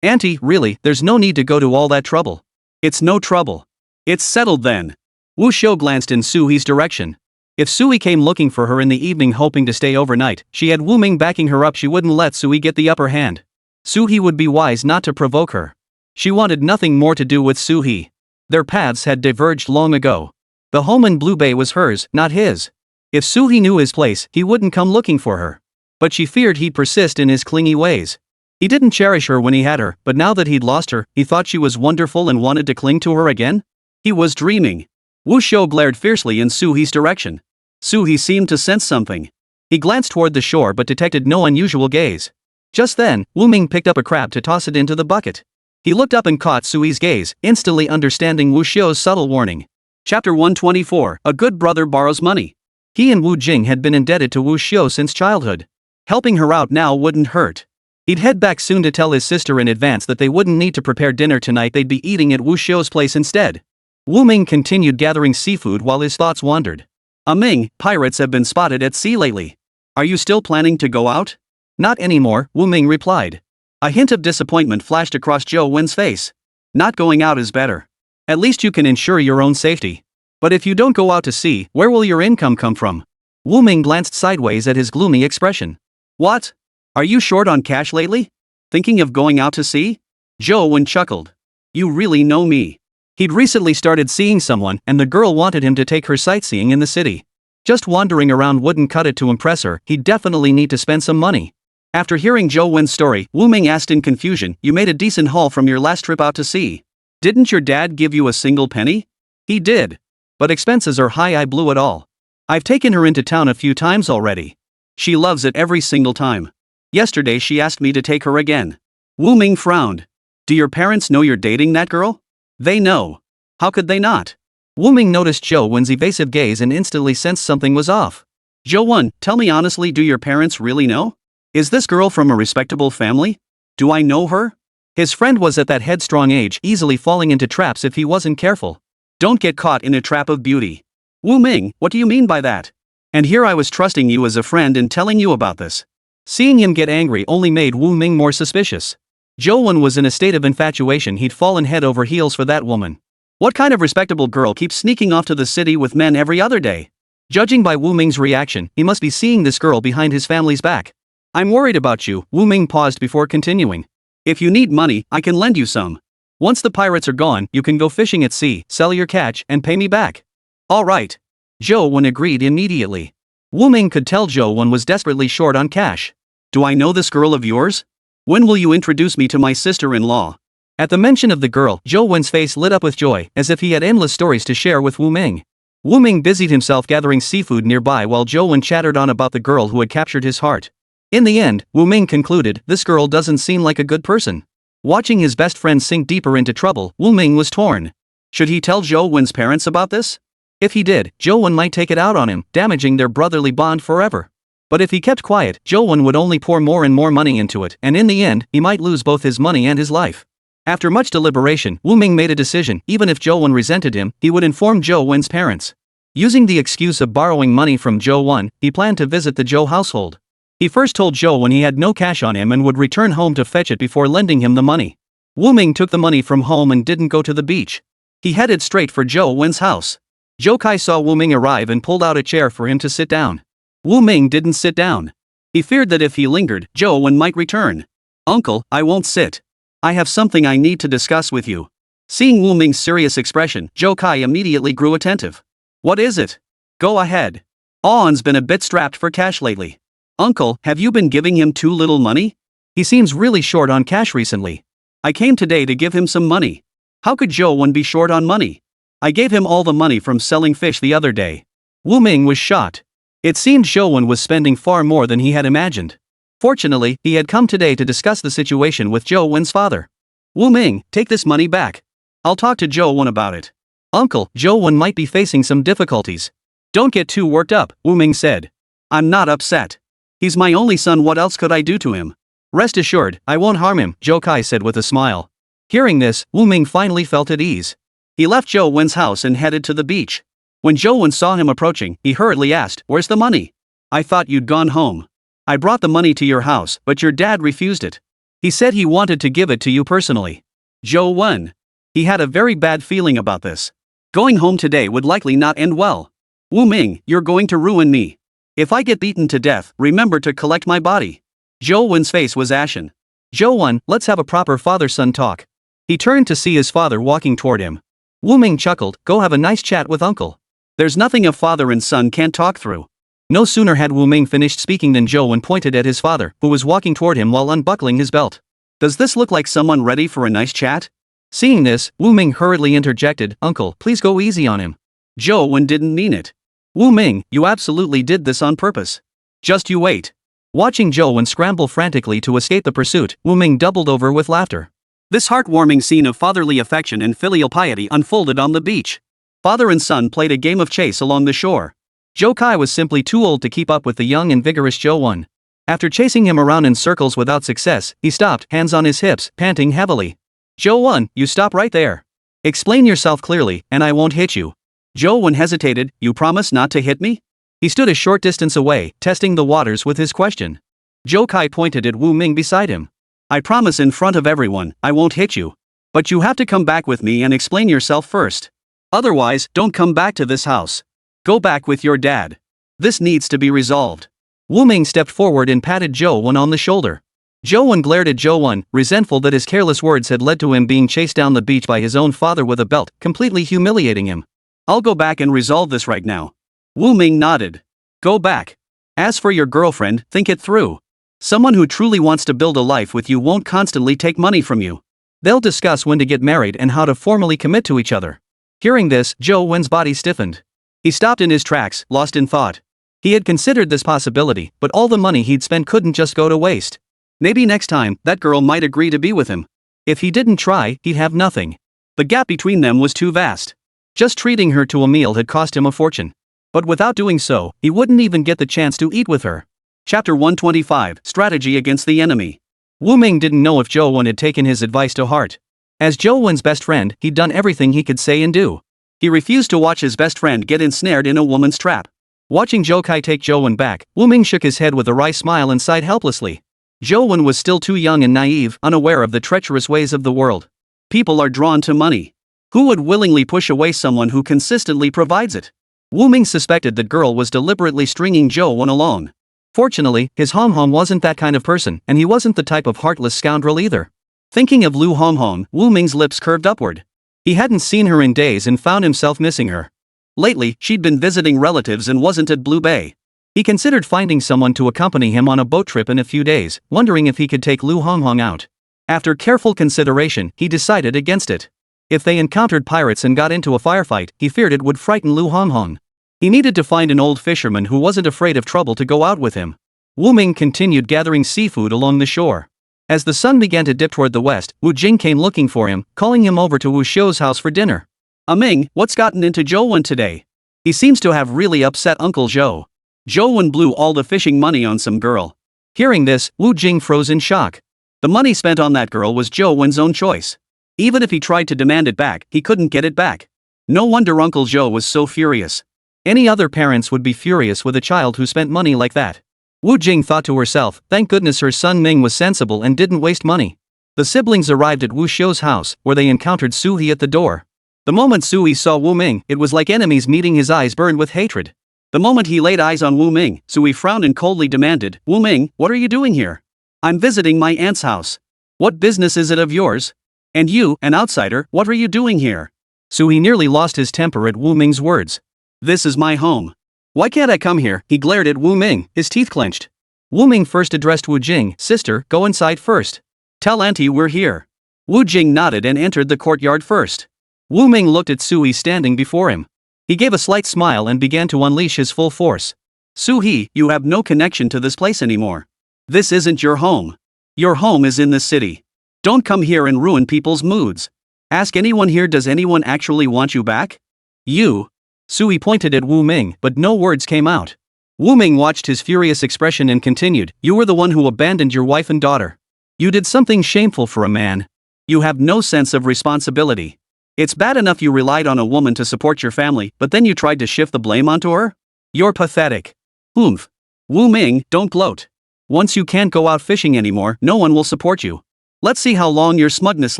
Auntie, really, there's no need to go to all that trouble. It's no trouble. It's settled then. Wu Xiu glanced in Sui's direction. If Sui came looking for her in the evening hoping to stay overnight, she had Wu Ming backing her up. She wouldn't let Sui get the upper hand. Sui would be wise not to provoke her. She wanted nothing more to do with Sui. Their paths had diverged long ago. The home in Blue Bay was hers, not his. If Sui knew his place, he wouldn't come looking for her. But she feared he'd persist in his clingy ways. He didn't cherish her when he had her, but now that he'd lost her, he thought she was wonderful and wanted to cling to her again? He was dreaming. Wu Xiu glared fiercely in Sui's direction. Sui seemed to sense something. He glanced toward the shore but detected no unusual gaze. Just then, Wu Ming picked up a crab to toss it into the bucket. He looked up and caught Sui's gaze, instantly understanding Wu Xiu's subtle warning. Chapter 124, A Good Brother Borrows Money. He and Wu Jing had been indebted to Wu Xiu since childhood. Helping her out now wouldn't hurt. He'd head back soon to tell his sister in advance that they wouldn't need to prepare dinner tonight. They'd be eating at Wu Xiu's place instead. Wu Ming continued gathering seafood while his thoughts wandered. Ming, pirates have been spotted at sea lately. Are you still planning to go out? Not anymore, Wu Ming replied. A hint of disappointment flashed across Zhou Wen's face. Not going out is better. At least you can ensure your own safety. But if you don't go out to sea, where will your income come from? Wu Ming glanced sideways at his gloomy expression. What? Are you short on cash lately? Thinking of going out to sea? Zhou Wen chuckled. You really know me. He'd recently started seeing someone, and the girl wanted him to take her sightseeing in the city. Just wandering around wouldn't cut it to impress her. He'd definitely need to spend some money. After hearing Zhou Wen's story, Wu Ming asked in confusion, You made a decent haul from your last trip out to sea. Didn't your dad give you a single penny? He did. But expenses are high. I blew it all. I've taken her into town a few times already. She loves it every single time. Yesterday she asked me to take her again. Wu Ming frowned. Do your parents know you're dating that girl? They know. How could they not? Wu Ming noticed Zhou Wen's evasive gaze and instantly sensed something was off. Zhou Wen, tell me honestly, do your parents really know? Is this girl from a respectable family? Do I know her? His friend was at that headstrong age, easily falling into traps if he wasn't careful. Don't get caught in a trap of beauty. Wu Ming, what do you mean by that? And here I was trusting you as a friend and telling you about this. Seeing him get angry only made Wu Ming more suspicious. Zhou Wen was in a state of infatuation. He'd fallen head over heels for that woman. What kind of respectable girl keeps sneaking off to the city with men every other day? Judging by Wu Ming's reaction, he must be seeing this girl behind his family's back. I'm worried about you, Wu Ming paused before continuing. If you need money, I can lend you some. Once the pirates are gone, you can go fishing at sea, sell your catch, and pay me back. All right. Zhou Wen agreed immediately. Wu Ming could tell Zhou Wen was desperately short on cash. Do I know this girl of yours? When will you introduce me to my sister-in-law? At the mention of the girl, Zhou Wen's face lit up with joy, as if he had endless stories to share with Wu Ming. Wu Ming busied himself gathering seafood nearby while Zhou Wen chattered on about the girl who had captured his heart. In the end, Wu Ming concluded, this girl doesn't seem like a good person. Watching his best friend sink deeper into trouble, Wu Ming was torn. Should he tell Zhou Wen's parents about this? If he did, Zhou Wen might take it out on him, damaging their brotherly bond forever. But if he kept quiet, Zhou Wen would only pour more and more money into it, and in the end, he might lose both his money and his life. After much deliberation, Wu Ming made a decision. Even if Zhou Wen resented him, he would inform Zhou Wen's parents. Using the excuse of borrowing money from Zhou Wen, he planned to visit the Zhou household. He first told Zhou Wen he had no cash on him and would return home to fetch it before lending him the money. Wu Ming took the money from home and didn't go to the beach. He headed straight for Zhou Wen's house. Zhou Kai saw Wu Ming arrive and pulled out a chair for him to sit down. Wu Ming didn't sit down. He feared that if he lingered, Zhou Wen might return. Uncle, I won't sit. I have something I need to discuss with you. Seeing Wu Ming's serious expression, Zhou Kai immediately grew attentive. What is it? Go ahead. On's been a bit strapped for cash lately. Uncle, have you been giving him too little money? He seems really short on cash recently. I came today to give him some money. How could Zhou Wen be short on money? I gave him all the money from selling fish the other day. Wu Ming was shocked. It seemed Zhou Wen was spending far more than he had imagined. Fortunately, he had come today to discuss the situation with Zhou Wen's father. Wu Ming, take this money back. I'll talk to Zhou Wen about it. Uncle, Zhou Wen might be facing some difficulties. Don't get too worked up, Wu Ming said. I'm not upset. He's my only son, what else could I do to him? Rest assured, I won't harm him, Zhou Kai said with a smile. Hearing this, Wu Ming finally felt at ease. He left Zhou Wen's house and headed to the beach. When Zhou Wen saw him approaching, he hurriedly asked, "Where's the money? I thought you'd gone home. I brought the money to your house, but your dad refused it. He said he wanted to give it to you personally." Zhou Wen. He had a very bad feeling about this. Going home today would likely not end well. Wu Ming, you're going to ruin me. If I get beaten to death, remember to collect my body. Zhou Wen's face was ashen. Zhou Wen, let's have a proper father-son talk. He turned to see his father walking toward him. Wu Ming chuckled, go have a nice chat with uncle. There's nothing a father and son can't talk through. No sooner had Wu Ming finished speaking than Zhou Wen pointed at his father, who was walking toward him while unbuckling his belt. Does this look like someone ready for a nice chat? Seeing this, Wu Ming hurriedly interjected, Uncle, please go easy on him. Zhou Wen didn't mean it. Wu Ming, you absolutely did this on purpose. Just you wait. Watching Zhou Wen scramble frantically to escape the pursuit, Wu Ming doubled over with laughter. This heartwarming scene of fatherly affection and filial piety unfolded on the beach. Father and son played a game of chase along the shore. Zhou Kai was simply too old to keep up with the young and vigorous Zhou Wen. After chasing him around in circles without success, he stopped, hands on his hips, panting heavily. Zhou Wen, you stop right there. Explain yourself clearly, and I won't hit you. Zhou Wen hesitated, you promise not to hit me? He stood a short distance away, testing the waters with his question. Zhou Kai pointed at Wu Ming beside him. I promise in front of everyone, I won't hit you. But you have to come back with me and explain yourself first. Otherwise, don't come back to this house. Go back with your dad. This needs to be resolved. Wu Ming stepped forward and patted Zhou Wen on the shoulder. Zhou Wen glared at Zhou Wen, resentful that his careless words had led to him being chased down the beach by his own father with a belt, completely humiliating him. I'll go back and resolve this right now. Wu Ming nodded. Go back. As for your girlfriend, think it through. Someone who truly wants to build a life with you won't constantly take money from you. They'll discuss when to get married and how to formally commit to each other. Hearing this, Zhou Wen's body stiffened. He stopped in his tracks, lost in thought. He had considered this possibility, but all the money he'd spent couldn't just go to waste. Maybe next time, that girl might agree to be with him. If he didn't try, he'd have nothing. The gap between them was too vast. Just treating her to a meal had cost him a fortune. But without doing so, he wouldn't even get the chance to eat with her. Chapter 125, Strategy Against the Enemy. Wu Ming didn't know if Zhou Wen had taken his advice to heart. As Zhou Wen's best friend, he'd done everything he could say and do. He refused to watch his best friend get ensnared in a woman's trap. Watching Zhou Kai take Zhou Wen back, Wu Ming shook his head with a wry smile and sighed helplessly. Zhou Wen was still too young and naive, unaware of the treacherous ways of the world. People are drawn to money. Who would willingly push away someone who consistently provides it? Wu Ming suspected the girl was deliberately stringing Zhou Wen along. Fortunately, his Hom wasn't that kind of person, and he wasn't the type of heartless scoundrel either. Thinking of Lu Hom, Wu Ming's lips curved upward. He hadn't seen her in days and found himself missing her. Lately, she'd been visiting relatives and wasn't at Blue Bay. He considered finding someone to accompany him on a boat trip in a few days, wondering if he could take Lu Hong out. After careful consideration, he decided against it. If they encountered pirates and got into a firefight, he feared it would frighten Lu Hong. He needed to find an old fisherman who wasn't afraid of trouble to go out with him. Wu Ming continued gathering seafood along the shore. As the sun began to dip toward the west, Wu Jing came looking for him, calling him over to Wu Xiu's house for dinner. Ming, what's gotten into Zhou Wen today? He seems to have really upset Uncle Zhou. Zhou Wen blew all the fishing money on some girl. Hearing this, Wu Jing froze in shock. The money spent on that girl was Zhou Wen's own choice. Even if he tried to demand it back, he couldn't get it back. No wonder Uncle Zhou was so furious. Any other parents would be furious with a child who spent money like that. Wu Jing thought to herself, thank goodness her son Ming was sensible and didn't waste money. The siblings arrived at Wu Xiu's house, where they encountered Su He at the door. The moment Su He saw Wu Ming, it was like enemies meeting. His eyes burned with hatred. The moment he laid eyes on Wu Ming, Su He frowned and coldly demanded, Wu Ming, what are you doing here? I'm visiting my aunt's house. What business is it of yours? And you, an outsider, what are you doing here? Su He nearly lost his temper at Wu Ming's words. This is my home. Why can't I come here? He glared at Wu Ming, his teeth clenched. Wu Ming first addressed Wu Jing, sister, go inside first. Tell auntie we're here. Wu Jing nodded and entered the courtyard first. Wu Ming looked at Su He standing before him. He gave a slight smile and began to unleash his full force. Su He, you have no connection to this place anymore. This isn't your home. Your home is in the city. Don't come here and ruin people's moods. Ask anyone here, does anyone actually want you back? You. Sui pointed at Wu Ming, but no words came out. Wu Ming watched his furious expression and continued, you were the one who abandoned your wife and daughter. You did something shameful for a man. You have no sense of responsibility. It's bad enough you relied on a woman to support your family, but then you tried to shift the blame onto her? You're pathetic. Oomph. Wu Ming, don't gloat. Once you can't go out fishing anymore, no one will support you. Let's see how long your smugness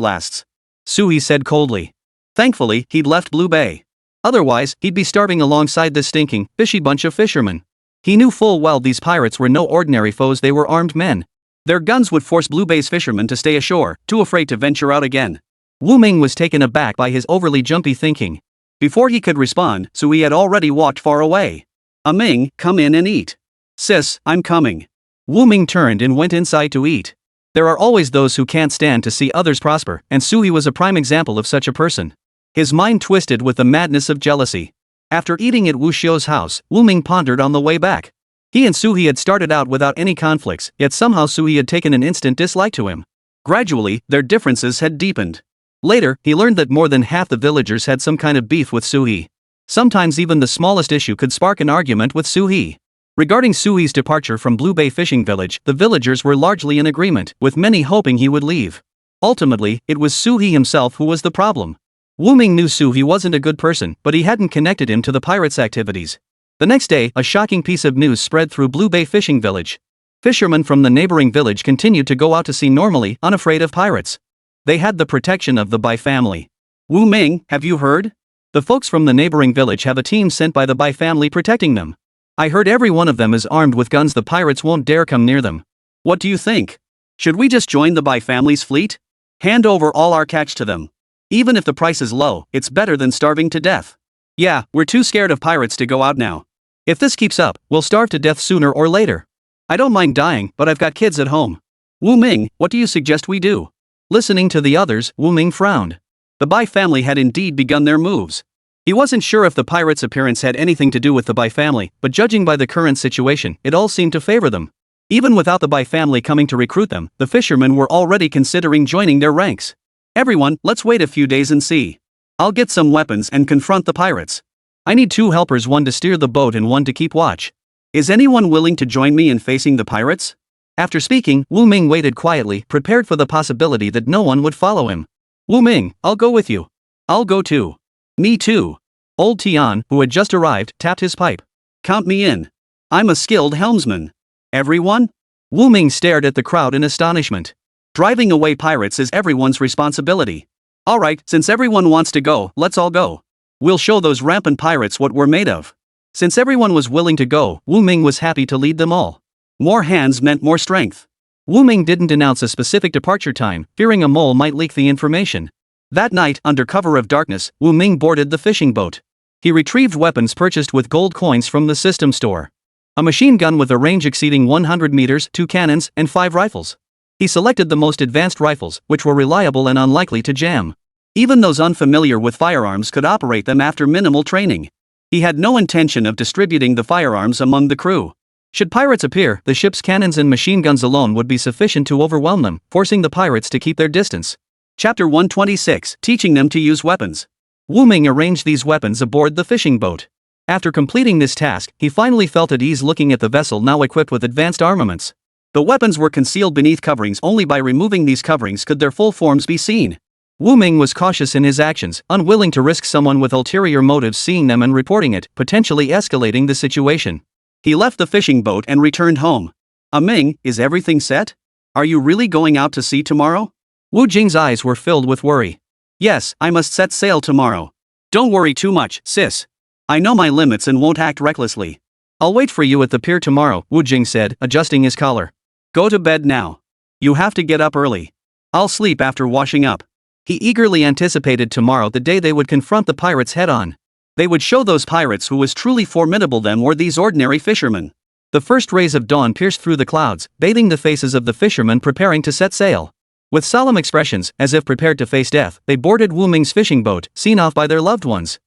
lasts. Sui said coldly. Thankfully, he'd left Blue Bay. Otherwise, he'd be starving alongside this stinking, fishy bunch of fishermen. He knew full well these pirates were no ordinary foes, they were armed men. Their guns would force Blue Bay's fishermen to stay ashore, too afraid to venture out again. Wu Ming was taken aback by his overly jumpy thinking. Before he could respond, Sui had already walked far away. Ming, come in and eat. Sis, I'm coming. Wu Ming turned and went inside to eat. There are always those who can't stand to see others prosper, and Sui was a prime example of such a person. His mind twisted with the madness of jealousy. After eating at Wu Xiu's house, Wu Ming pondered on the way back. He and Sui had started out without any conflicts, yet somehow Sui had taken an instant dislike to him. Gradually, their differences had deepened. Later, he learned that more than half the villagers had some kind of beef with Sui. Sometimes even the smallest issue could spark an argument with Sui. Regarding Sui's departure from Blue Bay Fishing Village, the villagers were largely in agreement, with many hoping he would leave. Ultimately, it was Sui himself who was the problem. Wu Ming knew Sui wasn't a good person, but he hadn't connected him to the pirates' activities. The next day, a shocking piece of news spread through Blue Bay Fishing Village. Fishermen from the neighboring village continued to go out to sea normally, unafraid of pirates. They had the protection of the Bai family. Wu Ming, have you heard? The folks from the neighboring village have a team sent by the Bai family protecting them. I heard every one of them is armed with guns, the pirates won't dare come near them. What do you think? Should we just join the Bai family's fleet? Hand over all our catch to them. Even if the price is low, it's better than starving to death. Yeah, we're too scared of pirates to go out now. If this keeps up, we'll starve to death sooner or later. I don't mind dying, but I've got kids at home. Wu Ming, what do you suggest we do? Listening to the others, Wu Ming frowned. The Bai family had indeed begun their moves. He wasn't sure if the pirates' appearance had anything to do with the Bai family, but judging by the current situation, it all seemed to favor them. Even without the Bai family coming to recruit them, the fishermen were already considering joining their ranks. Everyone, let's wait a few days and see. I'll get some weapons and confront the pirates. I need 2 helpers, one to steer the boat and one to keep watch. Is anyone willing to join me in facing the pirates? After speaking, Wu Ming waited quietly, prepared for the possibility that no one would follow him. Wu Ming, I'll go with you. I'll go too. Me too. Old Tian, who had just arrived, tapped his pipe. Count me in. I'm a skilled helmsman. Everyone? Wu Ming stared at the crowd in astonishment. Driving away pirates is everyone's responsibility. Alright, since everyone wants to go, let's all go. We'll show those rampant pirates what we're made of. Since everyone was willing to go, Wu Ming was happy to lead them all. More hands meant more strength. Wu Ming didn't announce a specific departure time, fearing a mole might leak the information. That night, under cover of darkness, Wu Ming boarded the fishing boat. He retrieved weapons purchased with gold coins from the system store. A machine gun with a range exceeding 100 meters, 2 cannons, and 5 rifles. He selected the most advanced rifles, which were reliable and unlikely to jam. Even those unfamiliar with firearms could operate them after minimal training. He had no intention of distributing the firearms among the crew. Should pirates appear, the ship's cannons and machine guns alone would be sufficient to overwhelm them, forcing the pirates to keep their distance. Chapter 126, Teaching them to use weapons. Wu Ming arranged these weapons aboard the fishing boat. After completing this task, he finally felt at ease looking at the vessel now equipped with advanced armaments. The weapons were concealed beneath coverings. Only by removing these coverings could their full forms be seen. Wu Ming was cautious in his actions, unwilling to risk someone with ulterior motives seeing them and reporting it, potentially escalating the situation. He left the fishing boat and returned home. Ming, is everything set? Are you really going out to sea tomorrow? Wu Jing's eyes were filled with worry. Yes, I must set sail tomorrow. Don't worry too much, sis. I know my limits and won't act recklessly. I'll wait for you at the pier tomorrow, Wu Jing said, adjusting his collar. Go to bed now. You have to get up early. I'll sleep after washing up. He eagerly anticipated tomorrow, the day they would confront the pirates head-on. They would show those pirates who was truly formidable them or these ordinary fishermen. The first rays of dawn pierced through the clouds, bathing the faces of the fishermen preparing to set sail. With solemn expressions, as if prepared to face death, they boarded Wu Ming's fishing boat, seen off by their loved ones.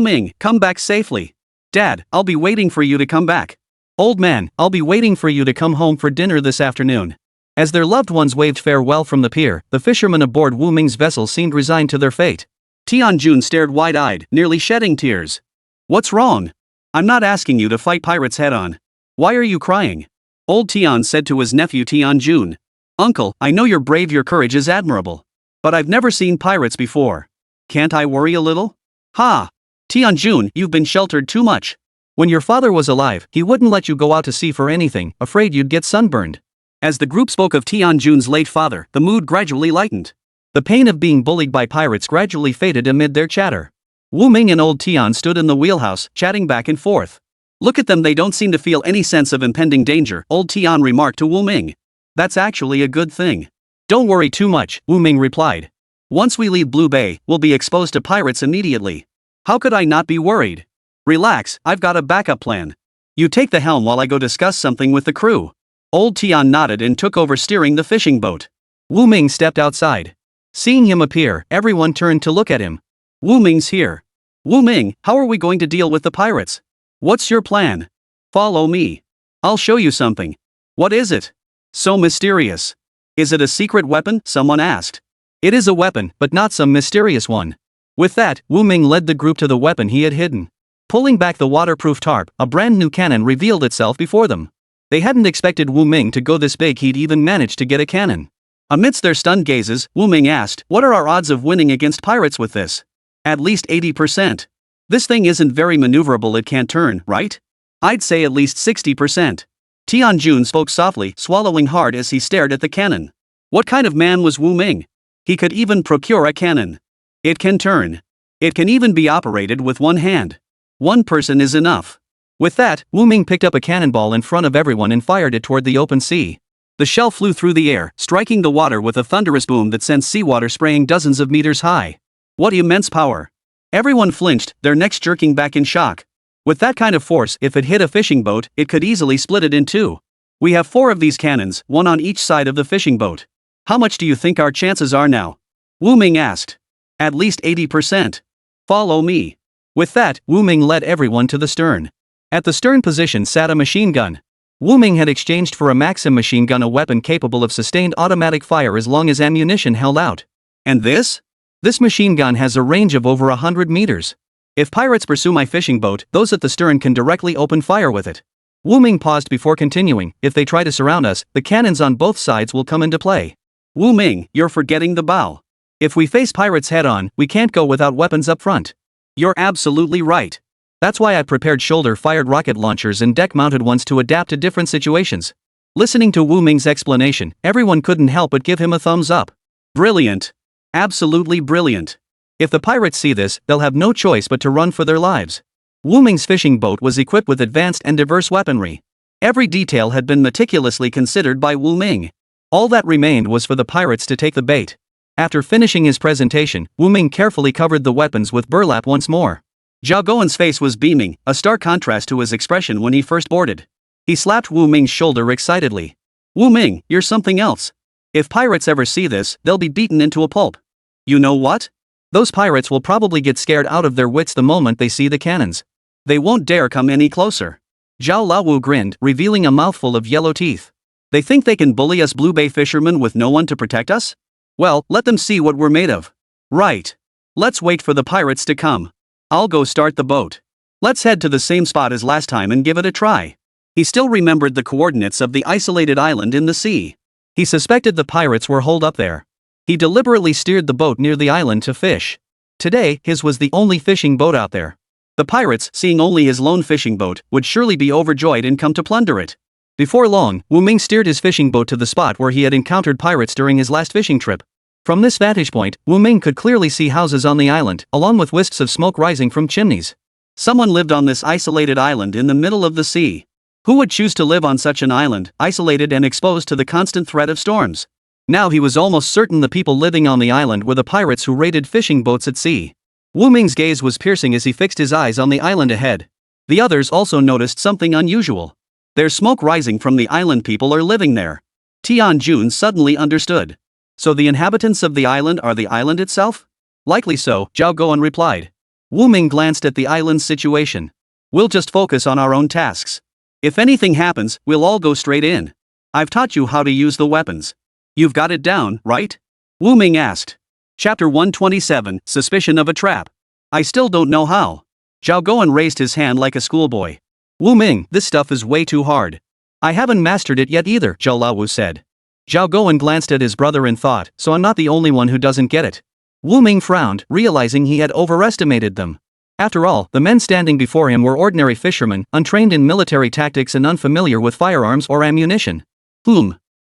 Ming, come back safely. Dad, I'll be waiting for you to come back. Old man, I'll be waiting for you to come home for dinner this afternoon. As their loved ones waved farewell from the pier, the fishermen aboard Wu Ming's vessel seemed resigned to their fate. Tianjun stared wide-eyed, nearly shedding tears. What's wrong? I'm not asking you to fight pirates head-on. Why are you crying? Old Tian said to his nephew Tianjun. Uncle, I know you're brave, your courage is admirable. But I've never seen pirates before. Can't I worry a little? Ha! Tianjun, you've been sheltered too much. When your father was alive, he wouldn't let you go out to sea for anything, afraid you'd get sunburned. As the group spoke of Tianjun's late father, the mood gradually lightened. The pain of being bullied by pirates gradually faded amid their chatter. Wu Ming and old Tian stood in the wheelhouse, chatting back and forth. Look at them, they don't seem to feel any sense of impending danger, old Tian remarked to Wu Ming. That's actually a good thing. Don't worry too much, Wu Ming replied. Once we leave Blue Bay, we'll be exposed to pirates immediately. How could I not be worried? Relax, I've got a backup plan. You take the helm while I go discuss something with the crew. Old Tian nodded and took over steering the fishing boat. Wu Ming stepped outside. Seeing him appear, everyone turned to look at him. Wu Ming's here. Wu Ming, how are we going to deal with the pirates? What's your plan? Follow me. I'll show you something. What is it? So mysterious. Is it a secret weapon? Someone asked. It is a weapon, but not some mysterious one. With that, Wu Ming led the group to the weapon he had hidden. Pulling back the waterproof tarp, a brand new cannon revealed itself before them. They hadn't expected Wu Ming to go this big, he'd even managed to get a cannon. Amidst their stunned gazes, Wu Ming asked, what are our odds of winning against pirates with this? At least 80%. This thing isn't very maneuverable, it can't turn, right? I'd say at least 60%. Tianjun spoke softly, swallowing hard as he stared at the cannon. What kind of man was Wu Ming? He could even procure a cannon. It can turn. It can even be operated with one hand. One person is enough. With that, Wu Ming picked up a cannonball in front of everyone and fired it toward the open sea. The shell flew through the air, striking the water with a thunderous boom that sent seawater spraying dozens of meters high. What immense power! Everyone flinched, their necks jerking back in shock. With that kind of force, if it hit a fishing boat, it could easily split it in two. We have 4 of these cannons, one on each side of the fishing boat. How much do you think our chances are now? Wu Ming asked. At least 80%. Follow me. With that, Wu Ming led everyone to the stern. At the stern position sat a machine gun. Wu Ming had exchanged for a Maxim machine gun, a weapon capable of sustained automatic fire as long as ammunition held out. And this? This machine gun has a range of over 100 meters. If pirates pursue my fishing boat, those at the stern can directly open fire with it. Wu Ming paused before continuing, if they try to surround us, the cannons on both sides will come into play. Wu Ming, you're forgetting the bow. If we face pirates head-on, we can't go without weapons up front. You're absolutely right. That's why I prepared shoulder-fired rocket launchers and deck-mounted ones to adapt to different situations. Listening to Wu Ming's explanation, everyone couldn't help but give him a thumbs up. Brilliant. Absolutely brilliant. If the pirates see this, they'll have no choice but to run for their lives. Wu Ming's fishing boat was equipped with advanced and diverse weaponry. Every detail had been meticulously considered by Wu Ming. All that remained was for the pirates to take the bait. After finishing his presentation, Wu Ming carefully covered the weapons with burlap once more. Zhao Guowen's face was beaming, a stark contrast to his expression when he first boarded. He slapped Wu Ming's shoulder excitedly. Wu Ming, you're something else. If pirates ever see this, they'll be beaten into a pulp. You know what? Those pirates will probably get scared out of their wits the moment they see the cannons. They won't dare come any closer. Zhao Lawu grinned, revealing a mouthful of yellow teeth. They think they can bully us Blue Bay fishermen with no one to protect us? Well, let them see what we're made of. Right. Let's wait for the pirates to come. I'll go start the boat. Let's head to the same spot as last time and give it a try. He still remembered the coordinates of the isolated island in the sea. He suspected the pirates were holed up there. He deliberately steered the boat near the island to fish. Today, his was the only fishing boat out there. The pirates, seeing only his lone fishing boat, would surely be overjoyed and come to plunder it. Before long, Wu Ming steered his fishing boat to the spot where he had encountered pirates during his last fishing trip. From this vantage point, Wu Ming could clearly see houses on the island, along with wisps of smoke rising from chimneys. Someone lived on this isolated island in the middle of the sea. Who would choose to live on such an island, isolated and exposed to the constant threat of storms? Now he was almost certain the people living on the island were the pirates who raided fishing boats at sea. Wu Ming's gaze was piercing as he fixed his eyes on the island ahead. The others also noticed something unusual. There's smoke rising from the island, people are living there. Tianjun suddenly understood. So the inhabitants of the island are the island itself? Likely so, Zhao Guowen replied. Wu Ming glanced at the island's situation. We'll just focus on our own tasks. If anything happens, we'll all go straight in. I've taught you how to use the weapons. You've got it down, right? Wu Ming asked. Chapter 127, Suspicion of a Trap. I still don't know how. Zhao Guan raised his hand like a schoolboy. Wu Ming, this stuff is way too hard. I haven't mastered it yet either, Zhao Lawu said. Zhao Guan glanced at his brother and thought, so I'm not the only one who doesn't get it. Wu Ming frowned, realizing he had overestimated them. After all, the men standing before him were ordinary fishermen, untrained in military tactics and unfamiliar with firearms or ammunition.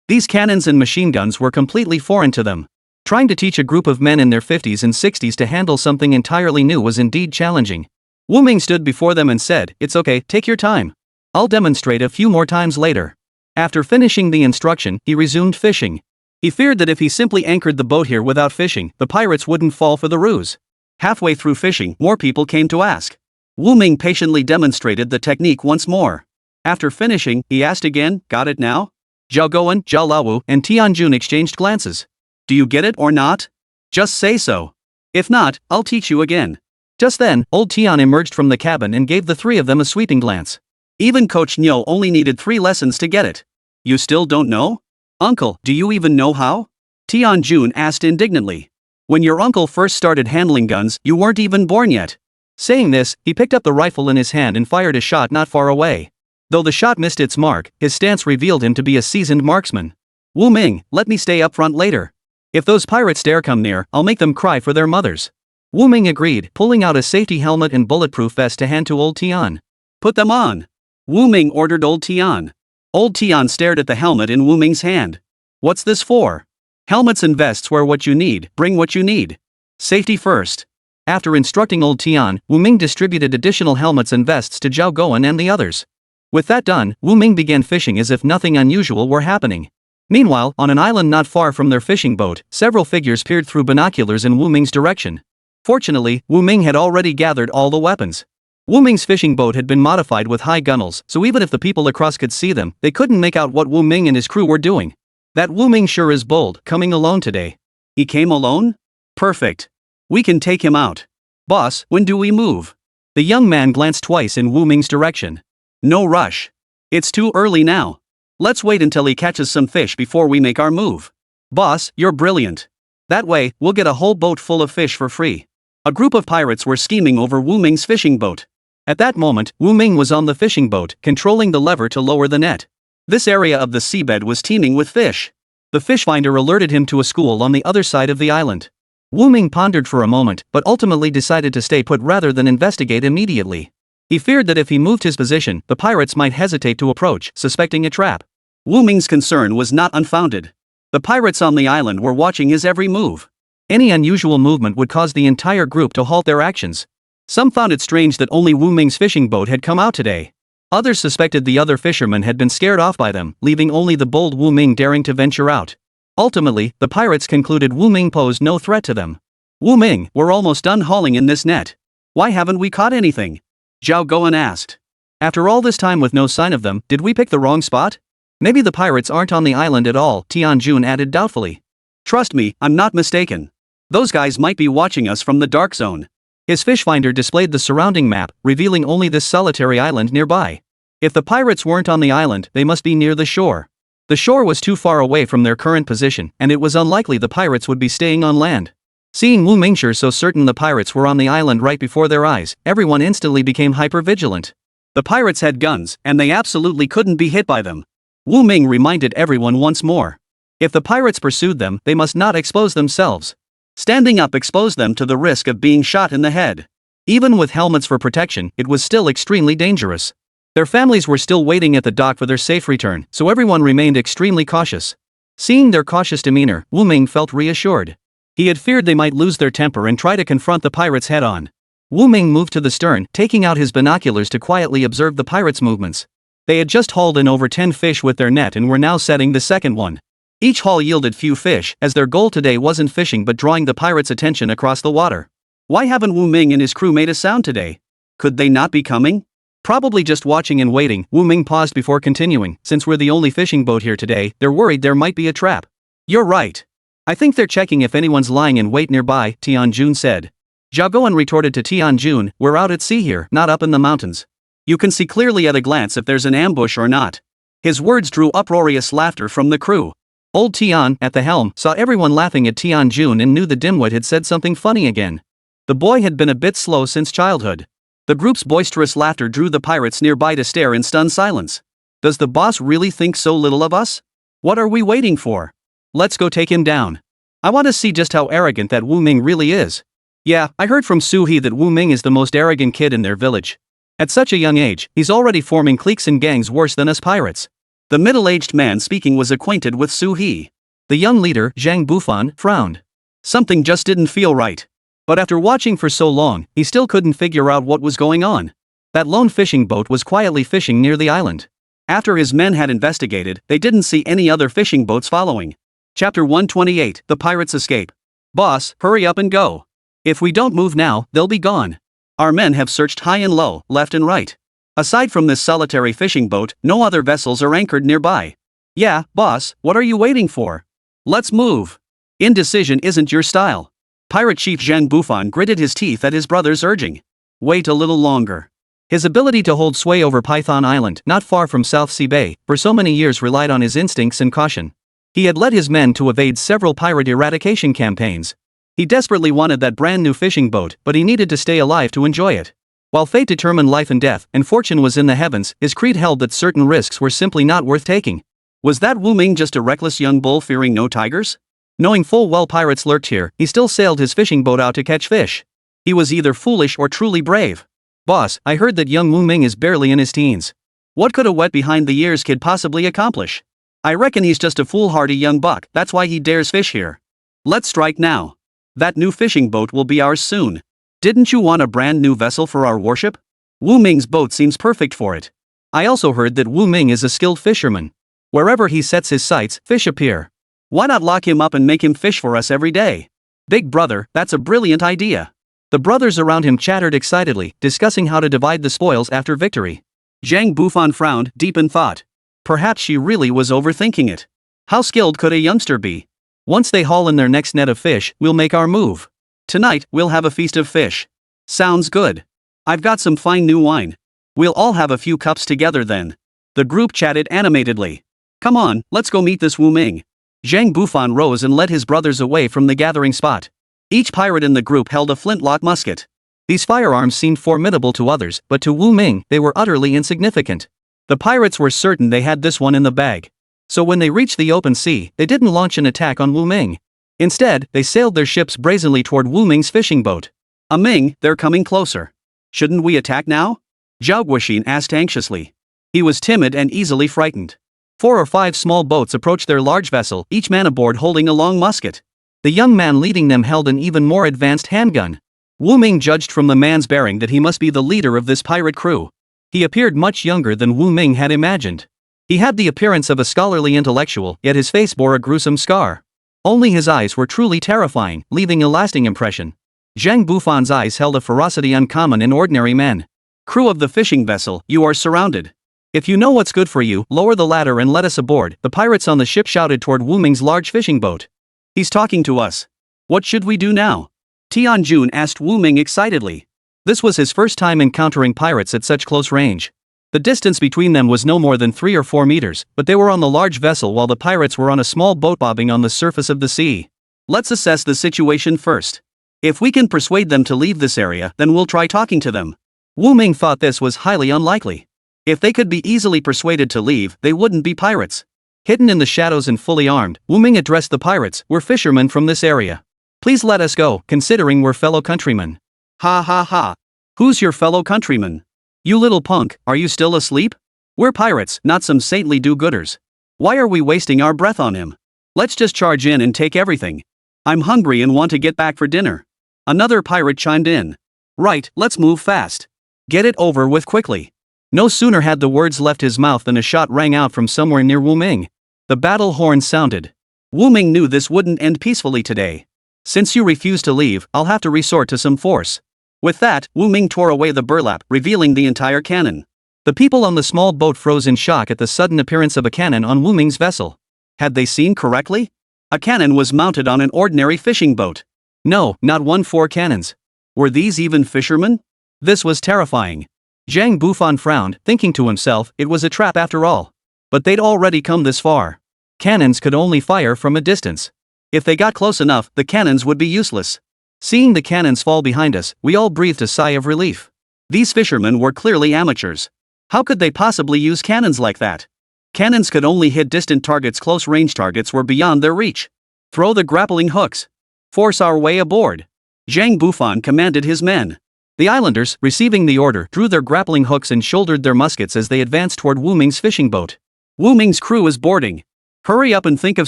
These cannons and machine guns were completely foreign to them. Trying to teach a group of men in their 50s and 60s to handle something entirely new was indeed challenging. Wu Ming stood before them and said, "It's okay, take your time. I'll demonstrate a few more times later." After finishing the instruction, he resumed fishing. He feared that if he simply anchored the boat here without fishing, the pirates wouldn't fall for the ruse. Halfway through fishing, more people came to ask. Wu Ming patiently demonstrated the technique once more. After finishing, he asked again, "Got it now?" Zhao Guan, Zhao Lawu, and Tianjun exchanged glances. "Do you get it or not? Just say so. If not, I'll teach you again." Just then, old Tian emerged from the cabin and gave the three of them a sweeping glance. Even Coach Niu only needed 3 lessons to get it. "You still don't know? Uncle, do you even know how?" Tianjun asked indignantly. "When your uncle first started handling guns, you weren't even born yet." Saying this, he picked up the rifle in his hand and fired a shot not far away. Though the shot missed its mark, his stance revealed him to be a seasoned marksman. "Wu Ming, let me stay up front later. If those pirates dare come near, I'll make them cry for their mothers." Wu Ming agreed, pulling out a safety helmet and bulletproof vest to hand to old Tian. "Put them on." Wu Ming ordered old Tian. Old Tian stared at the helmet in Wu Ming's hand. "What's this for?" "Helmets and vests wear what you need, bring what you need. Safety first." After instructing old Tian, Wu Ming distributed additional helmets and vests to Zhao Guan and the others. With that done, Wu Ming began fishing as if nothing unusual were happening. Meanwhile, on an island not far from their fishing boat, several figures peered through binoculars in Wu Ming's direction. Fortunately, Wu Ming had already gathered all the weapons. Wu Ming's fishing boat had been modified with high gunnels, so even if the people across could see them, they couldn't make out what Wu Ming and his crew were doing. That Wu Ming sure is bold, coming alone today. He came alone? Perfect. We can take him out. Boss, when do we move? The young man glanced twice in Wu Ming's direction. No rush. It's too early now. Let's wait until he catches some fish before we make our move. Boss, you're brilliant. That way, we'll get a whole boat full of fish for free. A group of pirates were scheming over Wu Ming's fishing boat. At that moment, Wu Ming was on the fishing boat, controlling the lever to lower the net. This area of the seabed was teeming with fish. The fish finder alerted him to a school on the other side of the island. Wu Ming pondered for a moment, but ultimately decided to stay put rather than investigate immediately. He feared that if he moved his position, the pirates might hesitate to approach, suspecting a trap. Wu Ming's concern was not unfounded. The pirates on the island were watching his every move. Any unusual movement would cause the entire group to halt their actions. Some found it strange that only Wu Ming's fishing boat had come out today. Others suspected the other fishermen had been scared off by them, leaving only the bold Wu Ming daring to venture out. Ultimately, the pirates concluded Wu Ming posed no threat to them. "Wu Ming, we're almost done hauling in this net. Why haven't we caught anything?" Zhao Guan asked. "After all this time with no sign of them, did we pick the wrong spot? Maybe the pirates aren't on the island at all," Tianjun added doubtfully. "Trust me, I'm not mistaken. Those guys might be watching us from the dark zone." His fish finder displayed the surrounding map, revealing only this solitary island nearby. If the pirates weren't on the island, they must be near the shore. The shore was too far away from their current position, and it was unlikely the pirates would be staying on land. Seeing Wu Ming so certain the pirates were on the island right before their eyes, everyone instantly became hyper-vigilant. The pirates had guns, and they absolutely couldn't be hit by them. Wu Ming reminded everyone once more. If the pirates pursued them, they must not expose themselves. Standing up exposed them to the risk of being shot in the head. Even with helmets for protection, it was still extremely dangerous. Their families were still waiting at the dock for their safe return, so everyone remained extremely cautious. Seeing their cautious demeanor, Wu Ming felt reassured. He had feared they might lose their temper and try to confront the pirates head-on. Wu Ming moved to the stern, taking out his binoculars to quietly observe the pirates' movements. They had just hauled in over 10 fish with their net and were now setting the second one. Each haul yielded few fish, as their goal today wasn't fishing but drawing the pirates' attention across the water. Why haven't Wu Ming and his crew made a sound today? Could they not be coming? Probably just watching and waiting. Wu Ming paused before continuing. Since we're the only fishing boat here today, they're worried there might be a trap. You're right. I think they're checking if anyone's lying in wait nearby, Tianjun said. Zhao Guan retorted to Tianjun, we're out at sea here, not up in the mountains. You can see clearly at a glance if there's an ambush or not. His words drew uproarious laughter from the crew. Old Tian, at the helm, saw everyone laughing at Tian Jun and knew the dimwit had said something funny again. The boy had been a bit slow since childhood. The group's boisterous laughter drew the pirates nearby to stare in stunned silence. Does the boss really think so little of us? What are we waiting for? Let's go take him down. I want to see just how arrogant that Wu Ming really is. Yeah, I heard from Su He that Wu Ming is the most arrogant kid in their village. At such a young age, he's already forming cliques and gangs worse than us pirates. The middle-aged man speaking was acquainted with Su He. The young leader, Zhang Bufan, frowned. Something just didn't feel right. But after watching for so long, he still couldn't figure out what was going on. That lone fishing boat was quietly fishing near the island. After his men had investigated, they didn't see any other fishing boats following. Chapter 128, The Pirates Escape. Boss, hurry up and go. If we don't move now, they'll be gone. Our men have searched high and low, left and right. Aside from this solitary fishing boat, no other vessels are anchored nearby. Yeah, boss, what are you waiting for? Let's move. Indecision isn't your style. Pirate Chief Zhang Bufan gritted his teeth at his brother's urging. Wait a little longer. His ability to hold sway over Python Island, not far from South Sea Bay, for so many years relied on his instincts and caution. He had led his men to evade several pirate eradication campaigns. He desperately wanted that brand new fishing boat, but he needed to stay alive to enjoy it. While fate determined life and death, and fortune was in the heavens, his creed held that certain risks were simply not worth taking. Was that Wu Ming just a reckless young bull fearing no tigers? Knowing full well pirates lurked here, he still sailed his fishing boat out to catch fish. He was either foolish or truly brave. Boss, I heard that young Wu Ming is barely in his teens. What could a wet behind-the-ears kid possibly accomplish? I reckon he's just a foolhardy young buck, that's why he dares fish here. Let's strike now. That new fishing boat will be ours soon. Didn't you want a brand new vessel for our worship? Wu Ming's boat seems perfect for it. I also heard that Wu Ming is a skilled fisherman. Wherever he sets his sights, fish appear. Why not lock him up and make him fish for us every day? Big brother, that's a brilliant idea. The brothers around him chattered excitedly, discussing how to divide the spoils after victory. Zhang Bufan frowned, deep in thought. Perhaps she really was overthinking it. How skilled could a youngster be? Once they haul in their next net of fish, we'll make our move. Tonight, we'll have a feast of fish. Sounds good. I've got some fine new wine. We'll all have a few cups together then. The group chatted animatedly. Come on, let's go meet this Wu Ming. Zhang Bufan rose and led his brothers away from the gathering spot. Each pirate in the group held a flintlock musket. These firearms seemed formidable to others, but to Wu Ming, they were utterly insignificant. The pirates were certain they had this one in the bag. So when they reached the open sea, they didn't launch an attack on Wu Ming. Instead, they sailed their ships brazenly toward Wu Ming's fishing boat. Ming, they're coming closer. Shouldn't we attack now? Zhao Guoxin asked anxiously. He was timid and easily frightened. 4 or 5 small boats approached their large vessel, each man aboard holding a long musket. The young man leading them held an even more advanced handgun. Wu Ming judged from the man's bearing that he must be the leader of this pirate crew. He appeared much younger than Wu Ming had imagined. He had the appearance of a scholarly intellectual, yet his face bore a gruesome scar. Only his eyes were truly terrifying, leaving a lasting impression. Zhang Bufan's eyes held a ferocity uncommon in ordinary men. Crew of the fishing vessel, you are surrounded. If you know what's good for you, lower the ladder and let us aboard, the pirates on the ship shouted toward Wu Ming's large fishing boat. He's talking to us. What should we do now? Tian Jun asked Wu Ming excitedly. This was his first time encountering pirates at such close range. The distance between them was no more than 3 or 4 meters, but they were on the large vessel while the pirates were on a small boat bobbing on the surface of the sea. Let's assess the situation first. If we can persuade them to leave this area, then we'll try talking to them. Wu Ming thought this was highly unlikely. If they could be easily persuaded to leave, they wouldn't be pirates. Hidden in the shadows and fully armed, Wu Ming addressed the pirates. We're fishermen from this area. Please let us go, considering we're fellow countrymen. Ha ha ha. Who's your fellow countryman? You little punk, are you still asleep? We're pirates, not some saintly do-gooders. Why are we wasting our breath on him? Let's just charge in and take everything. I'm hungry and want to get back for dinner. Another pirate chimed in. Right, let's move fast. Get it over with quickly. No sooner had the words left his mouth than a shot rang out from somewhere near Wu Ming. The battle horn sounded. Wu Ming knew this wouldn't end peacefully today. Since you refuse to leave, I'll have to resort to some force. With that, Wu Ming tore away the burlap, revealing the entire cannon. The people on the small boat froze in shock at the sudden appearance of a cannon on Wu Ming's vessel. Had they seen correctly? A cannon was mounted on an ordinary fishing boat. No, not 4 cannons. Were these even fishermen? This was terrifying. Zhang Bufan frowned, thinking to himself, it was a trap after all. But they'd already come this far. Cannons could only fire from a distance. If they got close enough, the cannons would be useless. Seeing the cannons fall behind us, we all breathed a sigh of relief. These fishermen were clearly amateurs. How could they possibly use cannons like that? Cannons could only hit distant targets. Close-range targets were beyond their reach. Throw the grappling hooks. Force our way aboard. Zhang Bufan commanded his men. The islanders, receiving the order, drew their grappling hooks and shouldered their muskets as they advanced toward Wu Ming's fishing boat. Wu Ming's crew is boarding. Hurry up and think of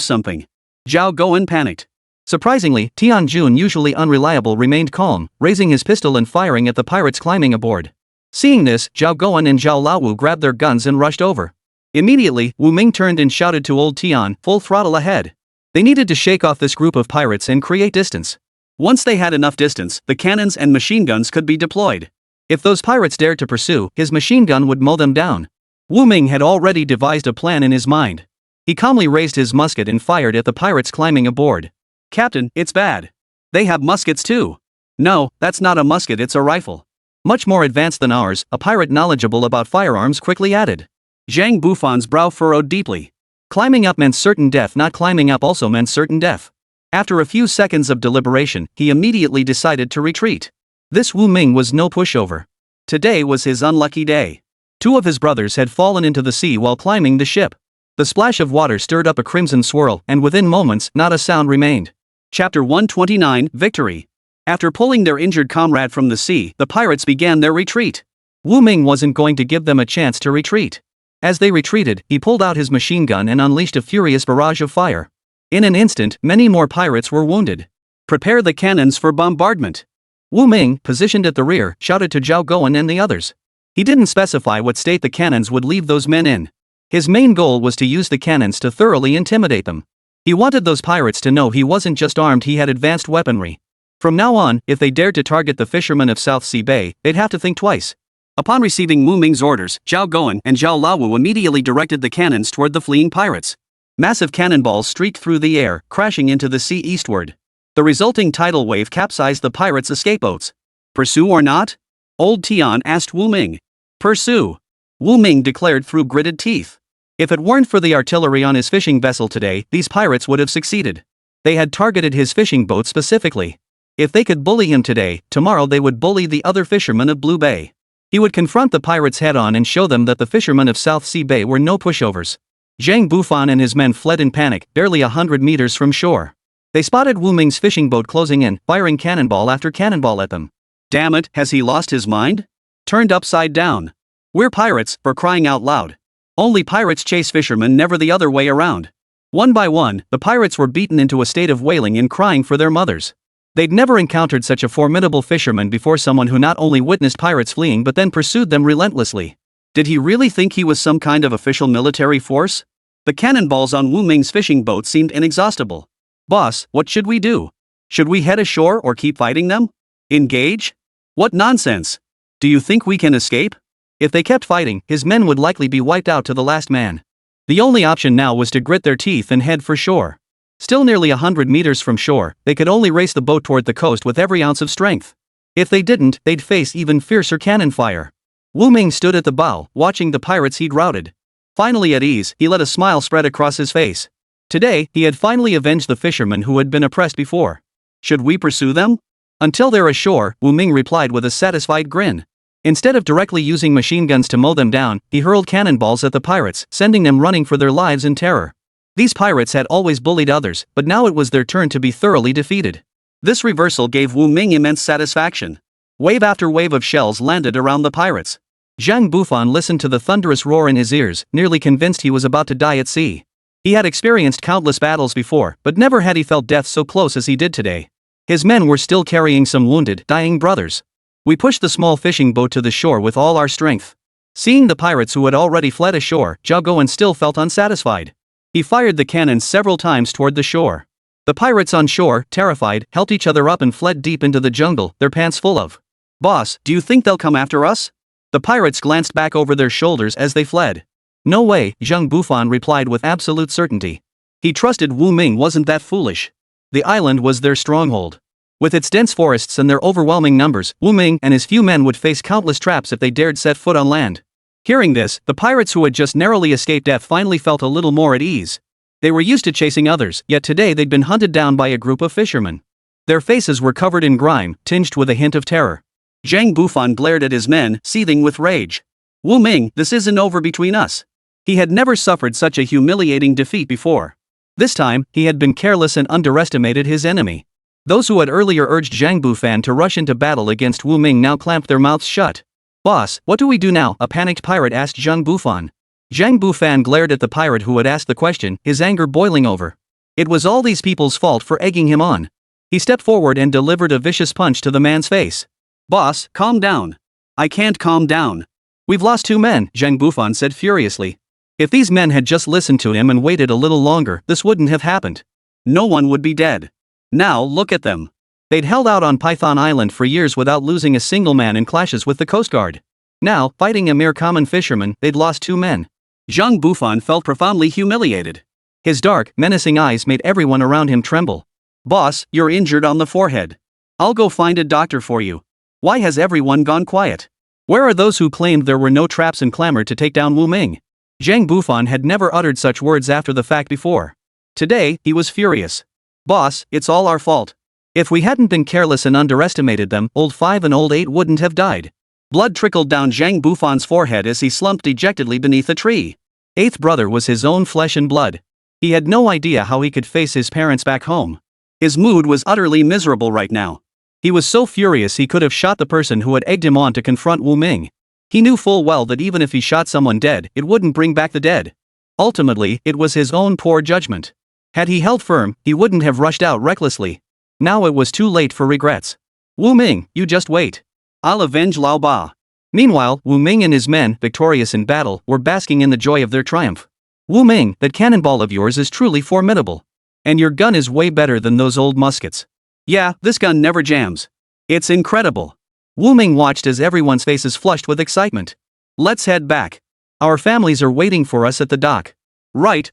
something. Zhao Guan panicked. Surprisingly, Tianjun, usually unreliable, remained calm, raising his pistol and firing at the pirates climbing aboard. Seeing this, Zhao Guan and Zhao Laowu grabbed their guns and rushed over. Immediately, Wu Ming turned and shouted to old Tian, full throttle ahead. They needed to shake off this group of pirates and create distance. Once they had enough distance, the cannons and machine guns could be deployed. If those pirates dared to pursue, his machine gun would mow them down. Wu Ming had already devised a plan in his mind. He calmly raised his musket and fired at the pirates climbing aboard. Captain, it's bad. They have muskets too. No, that's not a musket, it's a rifle. Much more advanced than ours, a pirate knowledgeable about firearms quickly added. Zhang Bufan's brow furrowed deeply. Climbing up meant certain death, not climbing up also meant certain death. After a few seconds of deliberation, he immediately decided to retreat. This Wu Ming was no pushover. Today was his unlucky day. Two of his brothers had fallen into the sea while climbing the ship. The splash of water stirred up a crimson swirl, and within moments, not a sound remained. Chapter 129, Victory. After pulling their injured comrade from the sea, the pirates began their retreat. Wu Ming wasn't going to give them a chance to retreat. As they retreated, he pulled out his machine gun and unleashed a furious barrage of fire. In an instant, many more pirates were wounded. Prepare the cannons for bombardment. Wu Ming, positioned at the rear, shouted to Zhao Guan and the others. He didn't specify what state the cannons would leave those men in. His main goal was to use the cannons to thoroughly intimidate them. He wanted those pirates to know he wasn't just armed, he had advanced weaponry. From now on, if they dared to target the fishermen of South Sea Bay, they'd have to think twice. Upon receiving Wu Ming's orders, Zhao Guan and Zhao Laowu immediately directed the cannons toward the fleeing pirates. Massive cannonballs streaked through the air, crashing into the sea eastward. The resulting tidal wave capsized the pirates' escape boats. Pursue or not? Old Tian asked Wu Ming. Pursue. Wu Ming declared through gritted teeth. If it weren't for the artillery on his fishing vessel today, these pirates would have succeeded. They had targeted his fishing boat specifically. If they could bully him today, tomorrow they would bully the other fishermen of Blue Bay. He would confront the pirates head-on and show them that the fishermen of South Sea Bay were no pushovers. Zhang Bufan and his men fled in panic, barely 100 meters from shore. They spotted Wu Ming's fishing boat closing in, firing cannonball after cannonball at them. Damn it, has he lost his mind? Turned upside down. We're pirates, for crying out loud. Only pirates chase fishermen, never the other way around. One by one, the pirates were beaten into a state of wailing and crying for their mothers. They'd never encountered such a formidable fisherman before, someone who not only witnessed pirates fleeing but then pursued them relentlessly. Did he really think he was some kind of official military force? The cannonballs on Wu Ming's fishing boat seemed inexhaustible. Boss, what should we do? Should we head ashore or keep fighting them? Engage? What nonsense! Do you think we can escape? If they kept fighting, his men would likely be wiped out to the last man. The only option now was to grit their teeth and head for shore. Still nearly 100 meters from shore, they could only race the boat toward the coast with every ounce of strength. If they didn't, they'd face even fiercer cannon fire. Wu Ming stood at the bow, watching the pirates he'd routed. Finally at ease, he let a smile spread across his face. Today, he had finally avenged the fishermen who had been oppressed before. Should we pursue them? Until they're ashore, Wu Ming replied with a satisfied grin. Instead of directly using machine guns to mow them down, he hurled cannonballs at the pirates, sending them running for their lives in terror. These pirates had always bullied others, but now it was their turn to be thoroughly defeated. This reversal gave Wu Ming immense satisfaction. Wave after wave of shells landed around the pirates. Zhang Bufan listened to the thunderous roar in his ears, nearly convinced he was about to die at sea. He had experienced countless battles before, but never had he felt death so close as he did today. His men were still carrying some wounded, dying brothers. We pushed the small fishing boat to the shore with all our strength. Seeing the pirates who had already fled ashore, Zhao Guan still felt unsatisfied. He fired the cannons several times toward the shore. The pirates on shore, terrified, helped each other up and fled deep into the jungle, their pants full of. Boss, do you think they'll come after us? The pirates glanced back over their shoulders as they fled. No way, Zhang Bufan replied with absolute certainty. He trusted Wu Ming wasn't that foolish. The island was their stronghold. With its dense forests and their overwhelming numbers, Wu Ming and his few men would face countless traps if they dared set foot on land. Hearing this, the pirates who had just narrowly escaped death finally felt a little more at ease. They were used to chasing others, yet today they'd been hunted down by a group of fishermen. Their faces were covered in grime, tinged with a hint of terror. Zhang Bufan glared at his men, seething with rage. Wu Ming, this isn't over between us. He had never suffered such a humiliating defeat before. This time, he had been careless and underestimated his enemy. Those who had earlier urged Zhang Bufan to rush into battle against Wu Ming now clamped their mouths shut. Boss, what do we do now? A panicked pirate asked Zhang Bufan. Zhang Bufan glared at the pirate who had asked the question, his anger boiling over. It was all these people's fault for egging him on. He stepped forward and delivered a vicious punch to the man's face. Boss, calm down. I can't calm down. We've lost 2 men, Zhang Bufan said furiously. If these men had just listened to him and waited a little longer, this wouldn't have happened. No one would be dead. Now look at them. They'd held out on Python Island for years without losing a single man in clashes with the Coast Guard. Now, fighting a mere common fisherman, they'd lost 2 men. Zhang Bufan felt profoundly humiliated. His dark, menacing eyes made everyone around him tremble. Boss, you're injured on the forehead. I'll go find a doctor for you. Why has everyone gone quiet? Where are those who claimed there were no traps and clamored to take down Wu Ming? Zhang Bufan had never uttered such words after the fact before. Today, he was furious. Boss, it's all our fault. If we hadn't been careless and underestimated them, Old 5 and Old 8 wouldn't have died. Blood trickled down Zhang Bufan's forehead as he slumped dejectedly beneath a tree. 8th brother was his own flesh and blood. He had no idea how he could face his parents back home. His mood was utterly miserable right now. He was so furious he could have shot the person who had egged him on to confront Wu Ming. He knew full well that even if he shot someone dead, it wouldn't bring back the dead. Ultimately, it was his own poor judgment. Had he held firm, he wouldn't have rushed out recklessly. Now it was too late for regrets. Wu Ming, you just wait. I'll avenge Lao Ba. Meanwhile, Wu Ming and his men, victorious in battle, were basking in the joy of their triumph. Wu Ming, that cannonball of yours is truly formidable. And your gun is way better than those old muskets. Yeah, this gun never jams. It's incredible. Wu Ming watched as everyone's faces flushed with excitement. Let's head back. Our families are waiting for us at the dock. Right.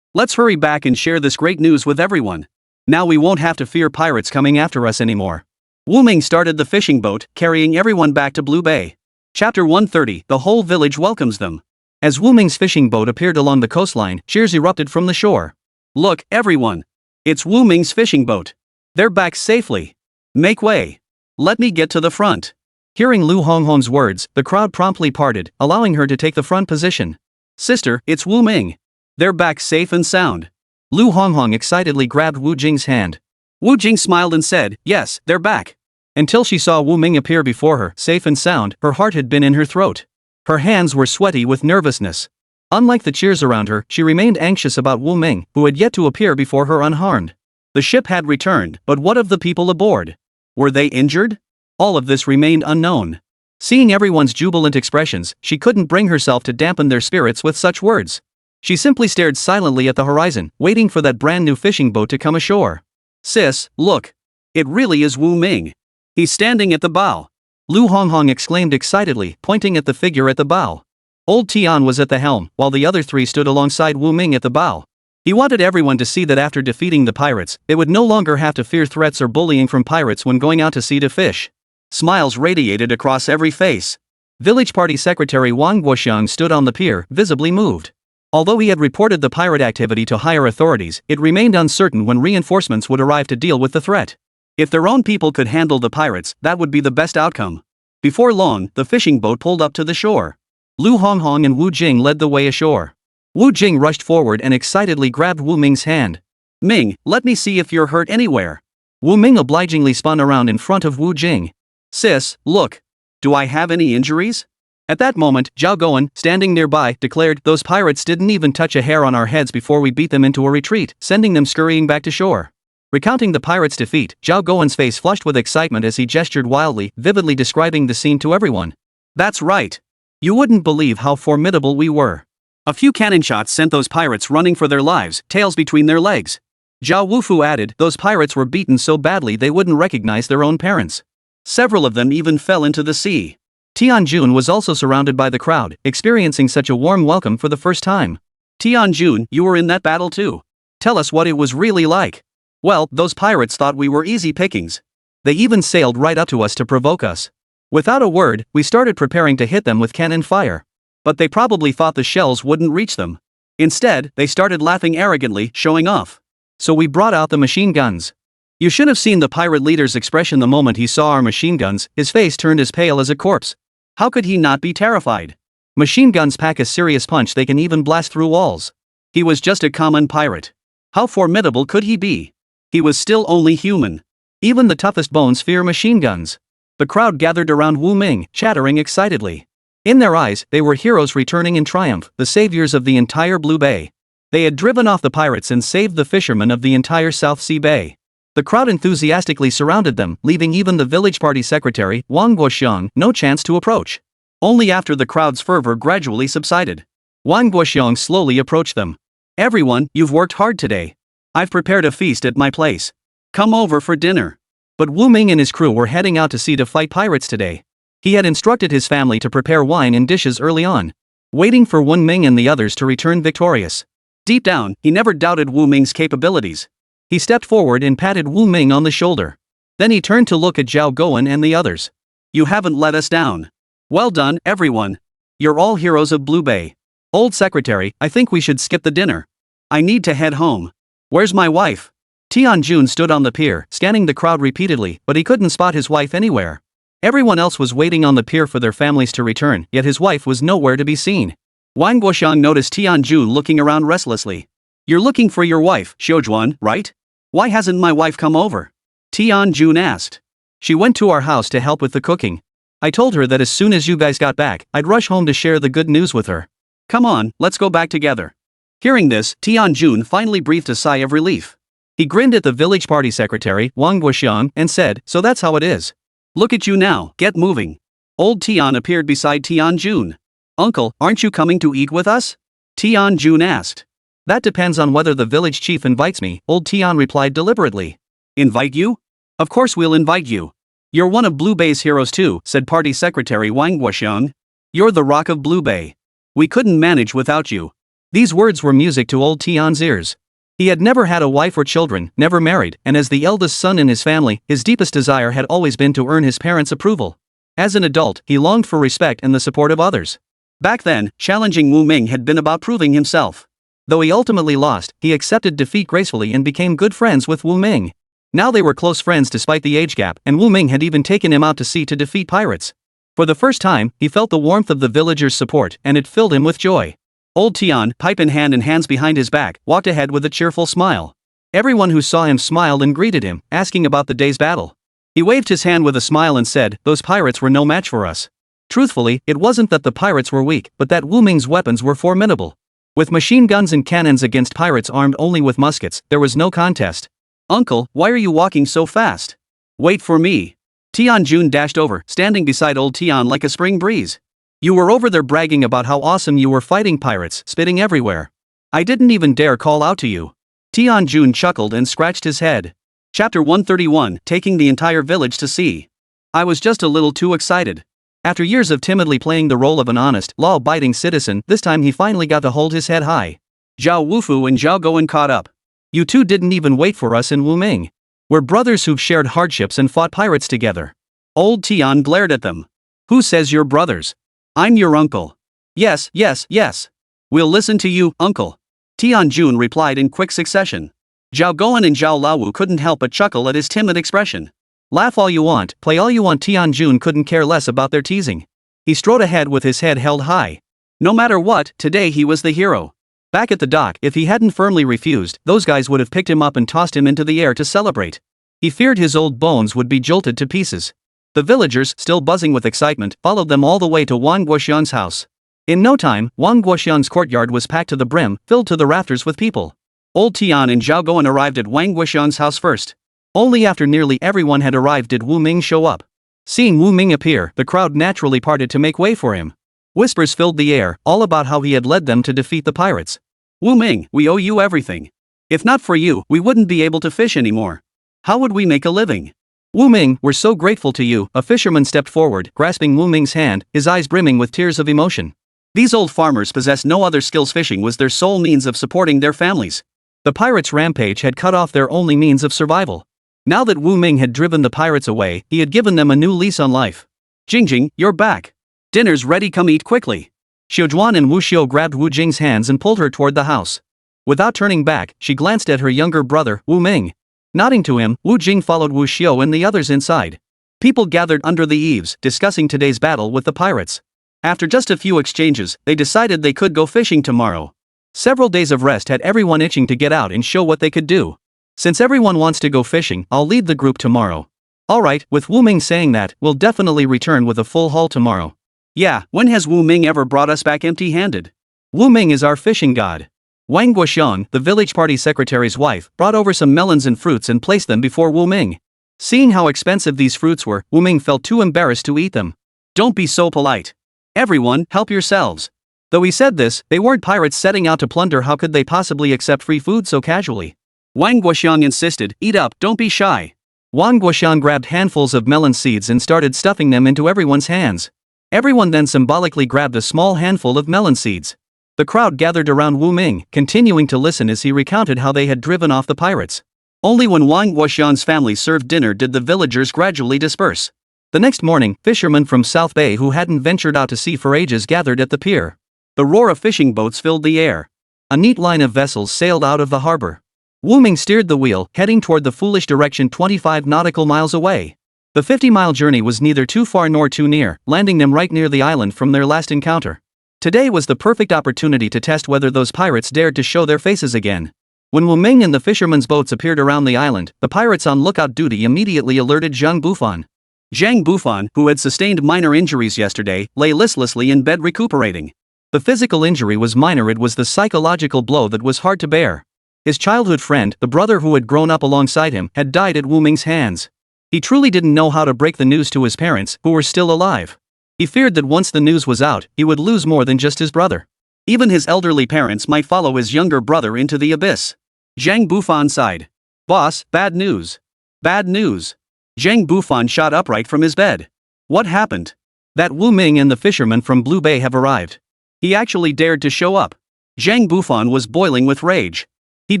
Let's hurry back and share this great news with everyone. Now we won't have to fear pirates coming after us anymore. Wu Ming started the fishing boat, carrying everyone back to Blue Bay. Chapter 130, the whole village welcomes them. As Wu Ming's fishing boat appeared along the coastline, cheers erupted from the shore. Look, everyone. It's Wu Ming's fishing boat. They're back safely. Make way. Let me get to the front. Hearing Lu Honghong's words, the crowd promptly parted, allowing her to take the front position. Sister, it's Wu Ming. They're back safe and sound. Lu Honghong excitedly grabbed Wu Jing's hand. Wu Jing smiled and said, yes, they're back. Until she saw Wu Ming appear before her, safe and sound, her heart had been in her throat. Her hands were sweaty with nervousness. Unlike the cheers around her, she remained anxious about Wu Ming, who had yet to appear before her unharmed. The ship had returned, but what of the people aboard? Were they injured? All of this remained unknown. Seeing everyone's jubilant expressions, she couldn't bring herself to dampen their spirits with such words. She simply stared silently at the horizon, waiting for that brand new fishing boat to come ashore. Sis, look. It really is Wu Ming. He's standing at the bow. Lu Honghong exclaimed excitedly, pointing at the figure at the bow. Old Tian was at the helm, while the other 3 stood alongside Wu Ming at the bow. He wanted everyone to see that after defeating the pirates, they would no longer have to fear threats or bullying from pirates when going out to sea to fish. Smiles radiated across every face. Village Party Secretary Wang Guoxiang stood on the pier, visibly moved. Although he had reported the pirate activity to higher authorities, it remained uncertain when reinforcements would arrive to deal with the threat. If their own people could handle the pirates, that would be the best outcome. Before long, the fishing boat pulled up to the shore. Lu Honghong and Wu Jing led the way ashore. Wu Jing rushed forward and excitedly grabbed Wu Ming's hand. Ming, let me see if you're hurt anywhere. Wu Ming obligingly spun around in front of Wu Jing. Sis, look. Do I have any injuries? At that moment, Zhao Gowen, standing nearby, declared, those pirates didn't even touch a hair on our heads before we beat them into a retreat, sending them scurrying back to shore. Recounting the pirates' defeat, Zhao Gowen's face flushed with excitement as he gestured wildly, vividly describing the scene to everyone. That's right. You wouldn't believe how formidable we were. A few cannon shots sent those pirates running for their lives, tails between their legs. Zhao Wufu added, those pirates were beaten so badly they wouldn't recognize their own parents. Several of them even fell into the sea. Tianjun was also surrounded by the crowd, experiencing such a warm welcome for the first time. Tianjun, you were in that battle too. Tell us what it was really like. Well, those pirates thought we were easy pickings. They even sailed right up to us to provoke us. Without a word, we started preparing to hit them with cannon fire. But they probably thought the shells wouldn't reach them. Instead, they started laughing arrogantly, showing off. So we brought out the machine guns. You should have seen the pirate leader's expression the moment he saw our machine guns. His face turned as pale as a corpse. How could he not be terrified? Machine guns pack a serious punch, they can even blast through walls. He was just a common pirate. How formidable could he be? He was still only human. Even the toughest bones fear machine guns. The crowd gathered around Wu Ming, chattering excitedly. In their eyes, they were heroes returning in triumph, the saviors of the entire Blue Bay. They had driven off the pirates and saved the fishermen of the entire South Sea Bay. The crowd enthusiastically surrounded them, leaving even the village party secretary, Wang Guoxiang, no chance to approach. Only after the crowd's fervor gradually subsided, Wang Guoxiang slowly approached them. Everyone, you've worked hard today. I've prepared a feast at my place. Come over for dinner. But Wu Ming and his crew were heading out to sea to fight pirates today. He had instructed his family to prepare wine and dishes early on, waiting for Wu Ming and the others to return victorious. Deep down, he never doubted Wu Ming's capabilities. He stepped forward and patted Wu Ming on the shoulder. Then he turned to look at Zhao Gowen and the others. You haven't let us down. Well done, everyone. You're all heroes of Blue Bay. Old secretary, I think we should skip the dinner. I need to head home. Where's my wife? Tianjun stood on the pier, scanning the crowd repeatedly, but he couldn't spot his wife anywhere. Everyone else was waiting on the pier for their families to return, yet his wife was nowhere to be seen. Wang Guoxiang noticed Tianjun looking around restlessly. You're looking for your wife, Xiujuan, right? Why hasn't my wife come over? Tianjun asked. She went to our house to help with the cooking. I told her that as soon as you guys got back, I'd rush home to share the good news with her. Come on, let's go back together. Hearing this, Tianjun finally breathed a sigh of relief. He grinned at the village party secretary, Wang Guoxiang, and said, so that's how it is. Look at you now, get moving. Old Tian appeared beside Tianjun. Uncle, aren't you coming to eat with us? Tianjun asked. That depends on whether the village chief invites me, old Tian replied deliberately. Invite you? Of course we'll invite you. You're one of Blue Bay's heroes too, said party secretary Wang Guoxiang. You're the rock of Blue Bay. We couldn't manage without you. These words were music to old Tian's ears. He had never had a wife or children, never married, and as the eldest son in his family, his deepest desire had always been to earn his parents' approval. As an adult, he longed for respect and the support of others. Back then, challenging Wu Ming had been about proving himself. Though he ultimately lost, he accepted defeat gracefully and became good friends with Wu Ming. Now they were close friends despite the age gap, and Wu Ming had even taken him out to sea to defeat pirates. For the first time, he felt the warmth of the villagers' support, and it filled him with joy. Old Tian, pipe in hand and hands behind his back, walked ahead with a cheerful smile. Everyone who saw him smiled and greeted him, asking about the day's battle. He waved his hand with a smile and said, those pirates were no match for us. Truthfully, it wasn't that the pirates were weak, but that Wu Ming's weapons were formidable. With machine guns and cannons against pirates armed only with muskets, there was no contest. Uncle, why are you walking so fast? Wait for me. Tianjun dashed over, standing beside old Tian like a spring breeze. You were over there bragging about how awesome you were fighting pirates, spitting everywhere. I didn't even dare call out to you. Tianjun chuckled and scratched his head. Chapter 131, Taking the Entire Village to Sea. I was just a little too excited. After years of timidly playing the role of an honest, law-abiding citizen, this time he finally got to hold his head high. Zhao Wufu and Zhao Gowen caught up. You two didn't even wait for us in Wu Ming. We're brothers who've shared hardships and fought pirates together. Old Tian glared at them. Who says you're brothers? I'm your uncle. Yes, yes, yes. We'll listen to you, uncle. Tianjun replied in quick succession. Zhao Gowen and Zhao Lawu couldn't help but chuckle at his timid expression. Laugh all you want, play all you want. Tianjun couldn't care less about their teasing. He strode ahead with his head held high. No matter what, today he was the hero. Back at the dock, if he hadn't firmly refused, those guys would have picked him up and tossed him into the air to celebrate. He feared his old bones would be jolted to pieces. The villagers, still buzzing with excitement, followed them all the way to Wang Guoxiang's house. In no time, Wang Guoxiang's courtyard was packed to the brim, filled to the rafters with people. Old Tian and Zhao Gowen arrived at Wang Guoxiang's house first. Only after nearly everyone had arrived did Wu Ming show up. Seeing Wu Ming appear, the crowd naturally parted to make way for him. Whispers filled the air, all about how he had led them to defeat the pirates. Wu Ming, we owe you everything. If not for you, we wouldn't be able to fish anymore. How would we make a living? Wu Ming, we're so grateful to you. A fisherman stepped forward, grasping Wu Ming's hand, his eyes brimming with tears of emotion. These old farmers possessed no other skills. Fishing was their sole means of supporting their families. The pirates' rampage had cut off their only means of survival. Now that Wu Ming had driven the pirates away, he had given them a new lease on life. Jingjing, you're back. Dinner's ready, come eat quickly. Xiujuan and Wu Xiu grabbed Wu Jing's hands and pulled her toward the house. Without turning back, she glanced at her younger brother, Wu Ming. Nodding to him, Wu Jing followed Wu Xiu and the others inside. People gathered under the eaves, discussing today's battle with the pirates. After just a few exchanges, they decided they could go fishing tomorrow. Several days of rest had everyone itching to get out and show what they could do. Since everyone wants to go fishing, I'll lead the group tomorrow. Alright, with Wu Ming saying that, we'll definitely return with a full haul tomorrow. Yeah, when has Wu Ming ever brought us back empty-handed? Wu Ming is our fishing god. Wang Guoxiang, the village party secretary's wife, brought over some melons and fruits and placed them before Wu Ming. Seeing how expensive these fruits were, Wu Ming felt too embarrassed to eat them. Don't be so polite. Everyone, help yourselves. Though he said this, they weren't pirates setting out to plunder. How could they possibly accept free food so casually? Wang Guoxiang insisted, eat up, don't be shy. Wang Guoxiang grabbed handfuls of melon seeds and started stuffing them into everyone's hands. Everyone then symbolically grabbed a small handful of melon seeds. The crowd gathered around Wu Ming, continuing to listen as he recounted how they had driven off the pirates. Only when Wang Guoxiang's family served dinner did the villagers gradually disperse. The next morning, fishermen from South Bay who hadn't ventured out to sea for ages gathered at the pier. The roar of fishing boats filled the air. A neat line of vessels sailed out of the harbor. Wu Ming steered the wheel, heading toward the foolish direction 25 nautical miles away. The 50-mile journey was neither too far nor too near, landing them right near the island from their last encounter. Today was the perfect opportunity to test whether those pirates dared to show their faces again. When Wu Ming and the fishermen's boats appeared around the island, the pirates on lookout duty immediately alerted Zhang Bufan. Zhang Bufan, who had sustained minor injuries yesterday, lay listlessly in bed recuperating. The physical injury was minor, it was the psychological blow that was hard to bear. His childhood friend, the brother who had grown up alongside him, had died at Wu Ming's hands. He truly didn't know how to break the news to his parents, who were still alive. He feared that once the news was out, he would lose more than just his brother. Even his elderly parents might follow his younger brother into the abyss. Zhang Bufan sighed. Boss, bad news. Bad news. Zhang Bufan shot upright from his bed. What happened? That Wu Ming and the fishermen from Blue Bay have arrived. He actually dared to show up. Zhang Bufan was boiling with rage. He'd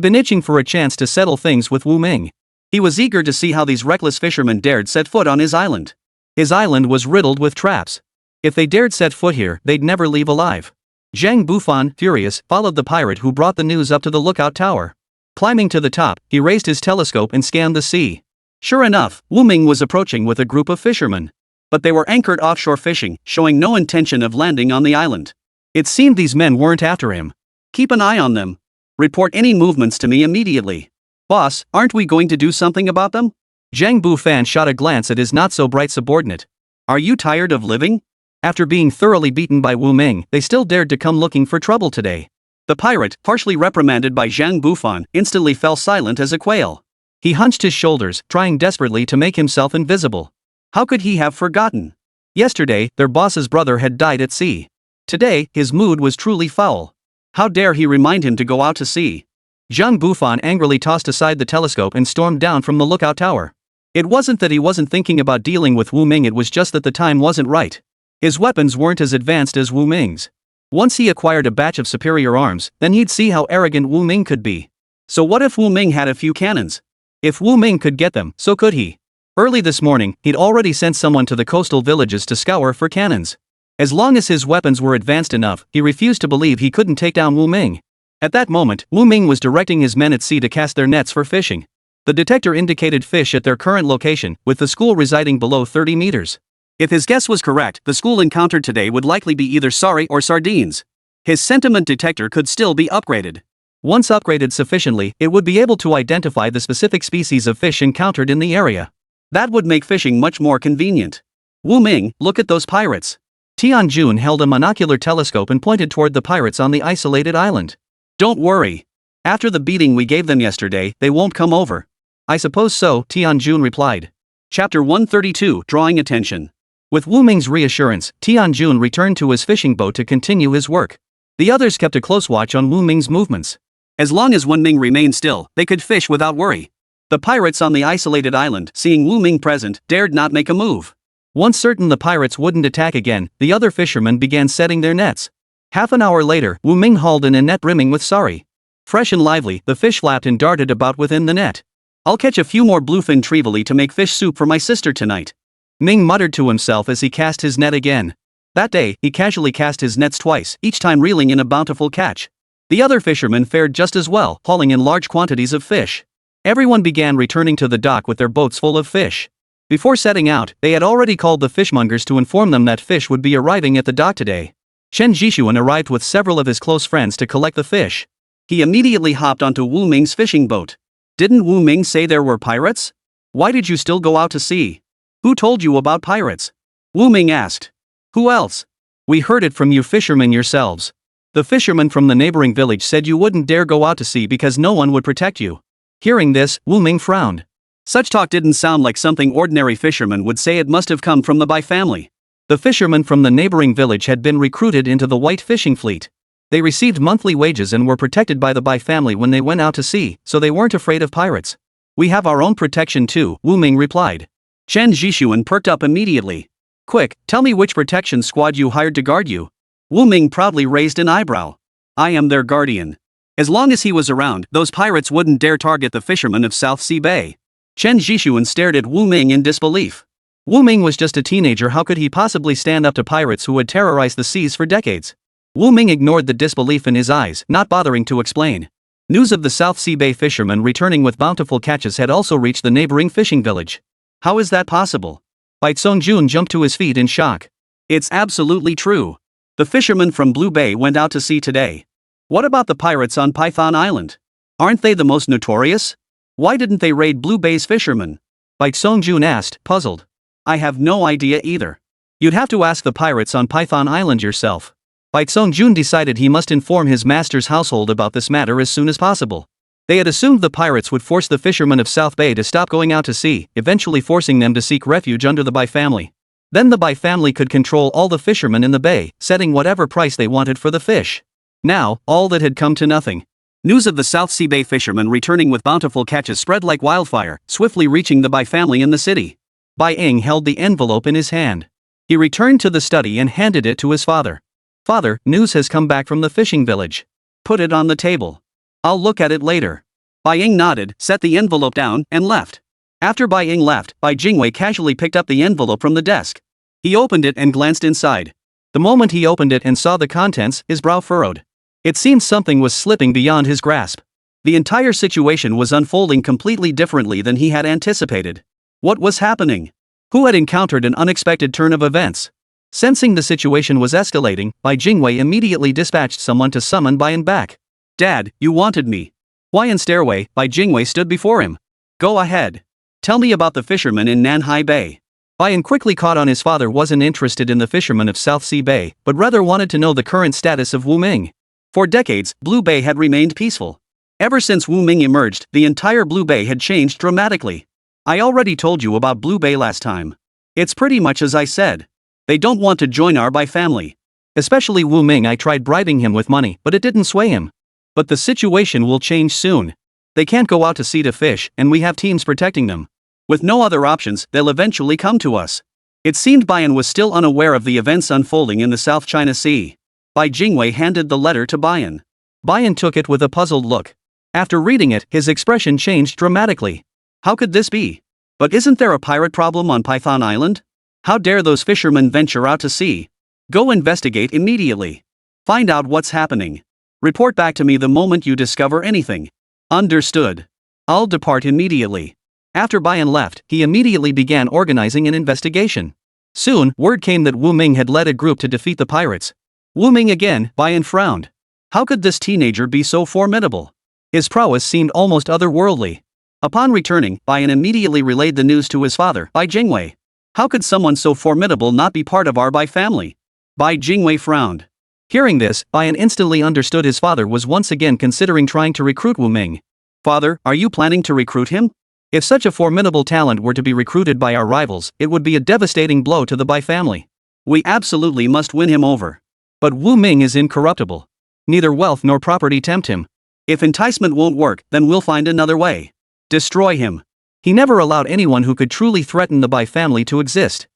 been itching for a chance to settle things with Wu Ming. He was eager to see how these reckless fishermen dared set foot on his island. His island was riddled with traps. If they dared set foot here, they'd never leave alive. Zhang Bufan, furious, followed the pirate who brought the news up to the lookout tower. Climbing to the top, he raised his telescope and scanned the sea. Sure enough, Wu Ming was approaching with a group of fishermen. But they were anchored offshore fishing, showing no intention of landing on the island. It seemed these men weren't after him. Keep an eye on them. Report any movements to me immediately. Boss, aren't we going to do something about them? Zhang Bufan shot a glance at his not-so-bright subordinate. Are you tired of living? After being thoroughly beaten by Wu Ming, they still dared to come looking for trouble today. The pirate, harshly reprimanded by Zhang Bufan, instantly fell silent as a quail. He hunched his shoulders, trying desperately to make himself invisible. How could he have forgotten? Yesterday, their boss's brother had died at sea. Today, his mood was truly foul. How dare he remind him to go out to sea? Zhang Bufan angrily tossed aside the telescope and stormed down from the lookout tower. It wasn't that he wasn't thinking about dealing with Wu Ming, it was just that the time wasn't right. His weapons weren't as advanced as Wu Ming's. Once he acquired a batch of superior arms, then he'd see how arrogant Wu Ming could be. So what if Wu Ming had a few cannons? If Wu Ming could get them, so could he. Early this morning, he'd already sent someone to the coastal villages to scour for cannons. As long as his weapons were advanced enough, he refused to believe he couldn't take down Wu Ming. At that moment, Wu Ming was directing his men at sea to cast their nets for fishing. The detector indicated fish at their current location, with the school residing below 30 meters. If his guess was correct, the school encountered today would likely be either sorry or sardines. His sentiment detector could still be upgraded. Once upgraded sufficiently, it would be able to identify the specific species of fish encountered in the area. That would make fishing much more convenient. Wu Ming, look at those pirates. Tianjun held a monocular telescope and pointed toward the pirates on the isolated island. Don't worry. After the beating we gave them yesterday, they won't come over. I suppose so, Tianjun replied. Chapter 132, Drawing Attention. With Wu Ming's reassurance, Tianjun returned to his fishing boat to continue his work. The others kept a close watch on Wu Ming's movements. As long as Wu Ming remained still, they could fish without worry. The pirates on the isolated island, seeing Wu Ming present, dared not make a move. Once certain the pirates wouldn't attack again, the other fishermen began setting their nets. Half an hour later, Wu Ming hauled in a net brimming with sari. Fresh and lively, the fish flapped and darted about within the net. I'll catch a few more bluefin trevally to make fish soup for my sister tonight. Ming muttered to himself as he cast his net again. That day, he casually cast his nets twice, each time reeling in a bountiful catch. The other fishermen fared just as well, hauling in large quantities of fish. Everyone began returning to the dock with their boats full of fish. Before setting out, they had already called the fishmongers to inform them that fish would be arriving at the dock today. Chen Zhishuan arrived with several of his close friends to collect the fish. He immediately hopped onto Wu Ming's fishing boat. Didn't Wu Ming say there were pirates? Why did you still go out to sea? Who told you about pirates? Wu Ming asked. Who else? We heard it from you fishermen yourselves. The fisherman from the neighboring village said you wouldn't dare go out to sea because no one would protect you. Hearing this, Wu Ming frowned. Such talk didn't sound like something ordinary fishermen would say. It must have come from the Bai family. The fishermen from the neighboring village had been recruited into the white fishing fleet. They received monthly wages and were protected by the Bai family when they went out to sea, so they weren't afraid of pirates. We have our own protection too, Wu Ming replied. Chen Zhishuan perked up immediately. Quick, tell me which protection squad you hired to guard you. Wu Ming proudly raised an eyebrow. I am their guardian. As long as he was around, those pirates wouldn't dare target the fishermen of South Sea Bay. Chen Zhishuan stared at Wu Ming in disbelief. Wu Ming was just a teenager. How could he possibly stand up to pirates who had terrorized the seas for decades? Wu Ming ignored the disbelief in his eyes, not bothering to explain. News of the South Sea Bay fishermen returning with bountiful catches had also reached the neighboring fishing village. How is that possible? Bai Songjun jumped to his feet in shock. It's absolutely true. The fishermen from Blue Bay went out to sea today. What about the pirates on Python Island? Aren't they the most notorious? Why didn't they raid Blue Bay's fishermen? Bai Songjun asked, puzzled. I have no idea either. You'd have to ask the pirates on Python Island yourself. Bai Songjun decided he must inform his master's household about this matter as soon as possible. They had assumed the pirates would force the fishermen of South Bay to stop going out to sea, eventually forcing them to seek refuge under the Bai family. Then the Bai family could control all the fishermen in the bay, setting whatever price they wanted for the fish. Now, all that had come to nothing. News of the South Sea Bay fishermen returning with bountiful catches spread like wildfire, swiftly reaching the Bai family in the city. Bai Ying held the envelope in his hand. He returned to the study and handed it to his father. Father, news has come back from the fishing village. Put it on the table. I'll look at it later. Bai Ying nodded, set the envelope down, and left. After Bai Ying left, Bai Jingwei casually picked up the envelope from the desk. He opened it and glanced inside. The moment he opened it and saw the contents, his brow furrowed. It seemed something was slipping beyond his grasp. The entire situation was unfolding completely differently than he had anticipated. What was happening? Who had encountered an unexpected turn of events? Sensing the situation was escalating, Bai Jingwei immediately dispatched someone to summon Bai Yan back. Dad, you wanted me. Why in stairway? Bai Jingwei stood before him. Go ahead. Tell me about the fishermen in Nanhai Bay. Bai Yan quickly caught on his father wasn't interested in the fishermen of South Sea Bay, but rather wanted to know the current status of Wu Ming. For decades, Blue Bay had remained peaceful. Ever since Wu Ming emerged, the entire Blue Bay had changed dramatically. I already told you about Blue Bay last time. It's pretty much as I said. They don't want to join our Bai family. Especially Wu Ming. I tried bribing him with money, but it didn't sway him. But the situation will change soon. They can't go out to sea to fish, and we have teams protecting them. With no other options, they'll eventually come to us. It seemed Bai Yan was still unaware of the events unfolding in the South China Sea. Bai Jingwei handed the letter to Bai Yan. Bai Yan took it with a puzzled look. After reading it, his expression changed dramatically. How could this be? But isn't there a pirate problem on Python Island? How dare those fishermen venture out to sea? Go investigate immediately. Find out what's happening. Report back to me the moment you discover anything. Understood. I'll depart immediately. After Bai Yan left, he immediately began organizing an investigation. Soon, word came that Wu Ming had led a group to defeat the pirates. Wu Ming again, Bai Yan frowned. How could this teenager be so formidable? His prowess seemed almost otherworldly. Upon returning, Bai Yan immediately relayed the news to his father, Bai Jingwei. How could someone so formidable not be part of our Bai family? Bai Jingwei frowned. Hearing this, Bai Yan instantly understood his father was once again considering trying to recruit Wu Ming. Father, are you planning to recruit him? If such a formidable talent were to be recruited by our rivals, it would be a devastating blow to the Bai family. We absolutely must win him over. But Wu Ming is incorruptible. Neither wealth nor property tempt him. If enticement won't work, then we'll find another way. Destroy him. He never allowed anyone who could truly threaten the Bai family to exist.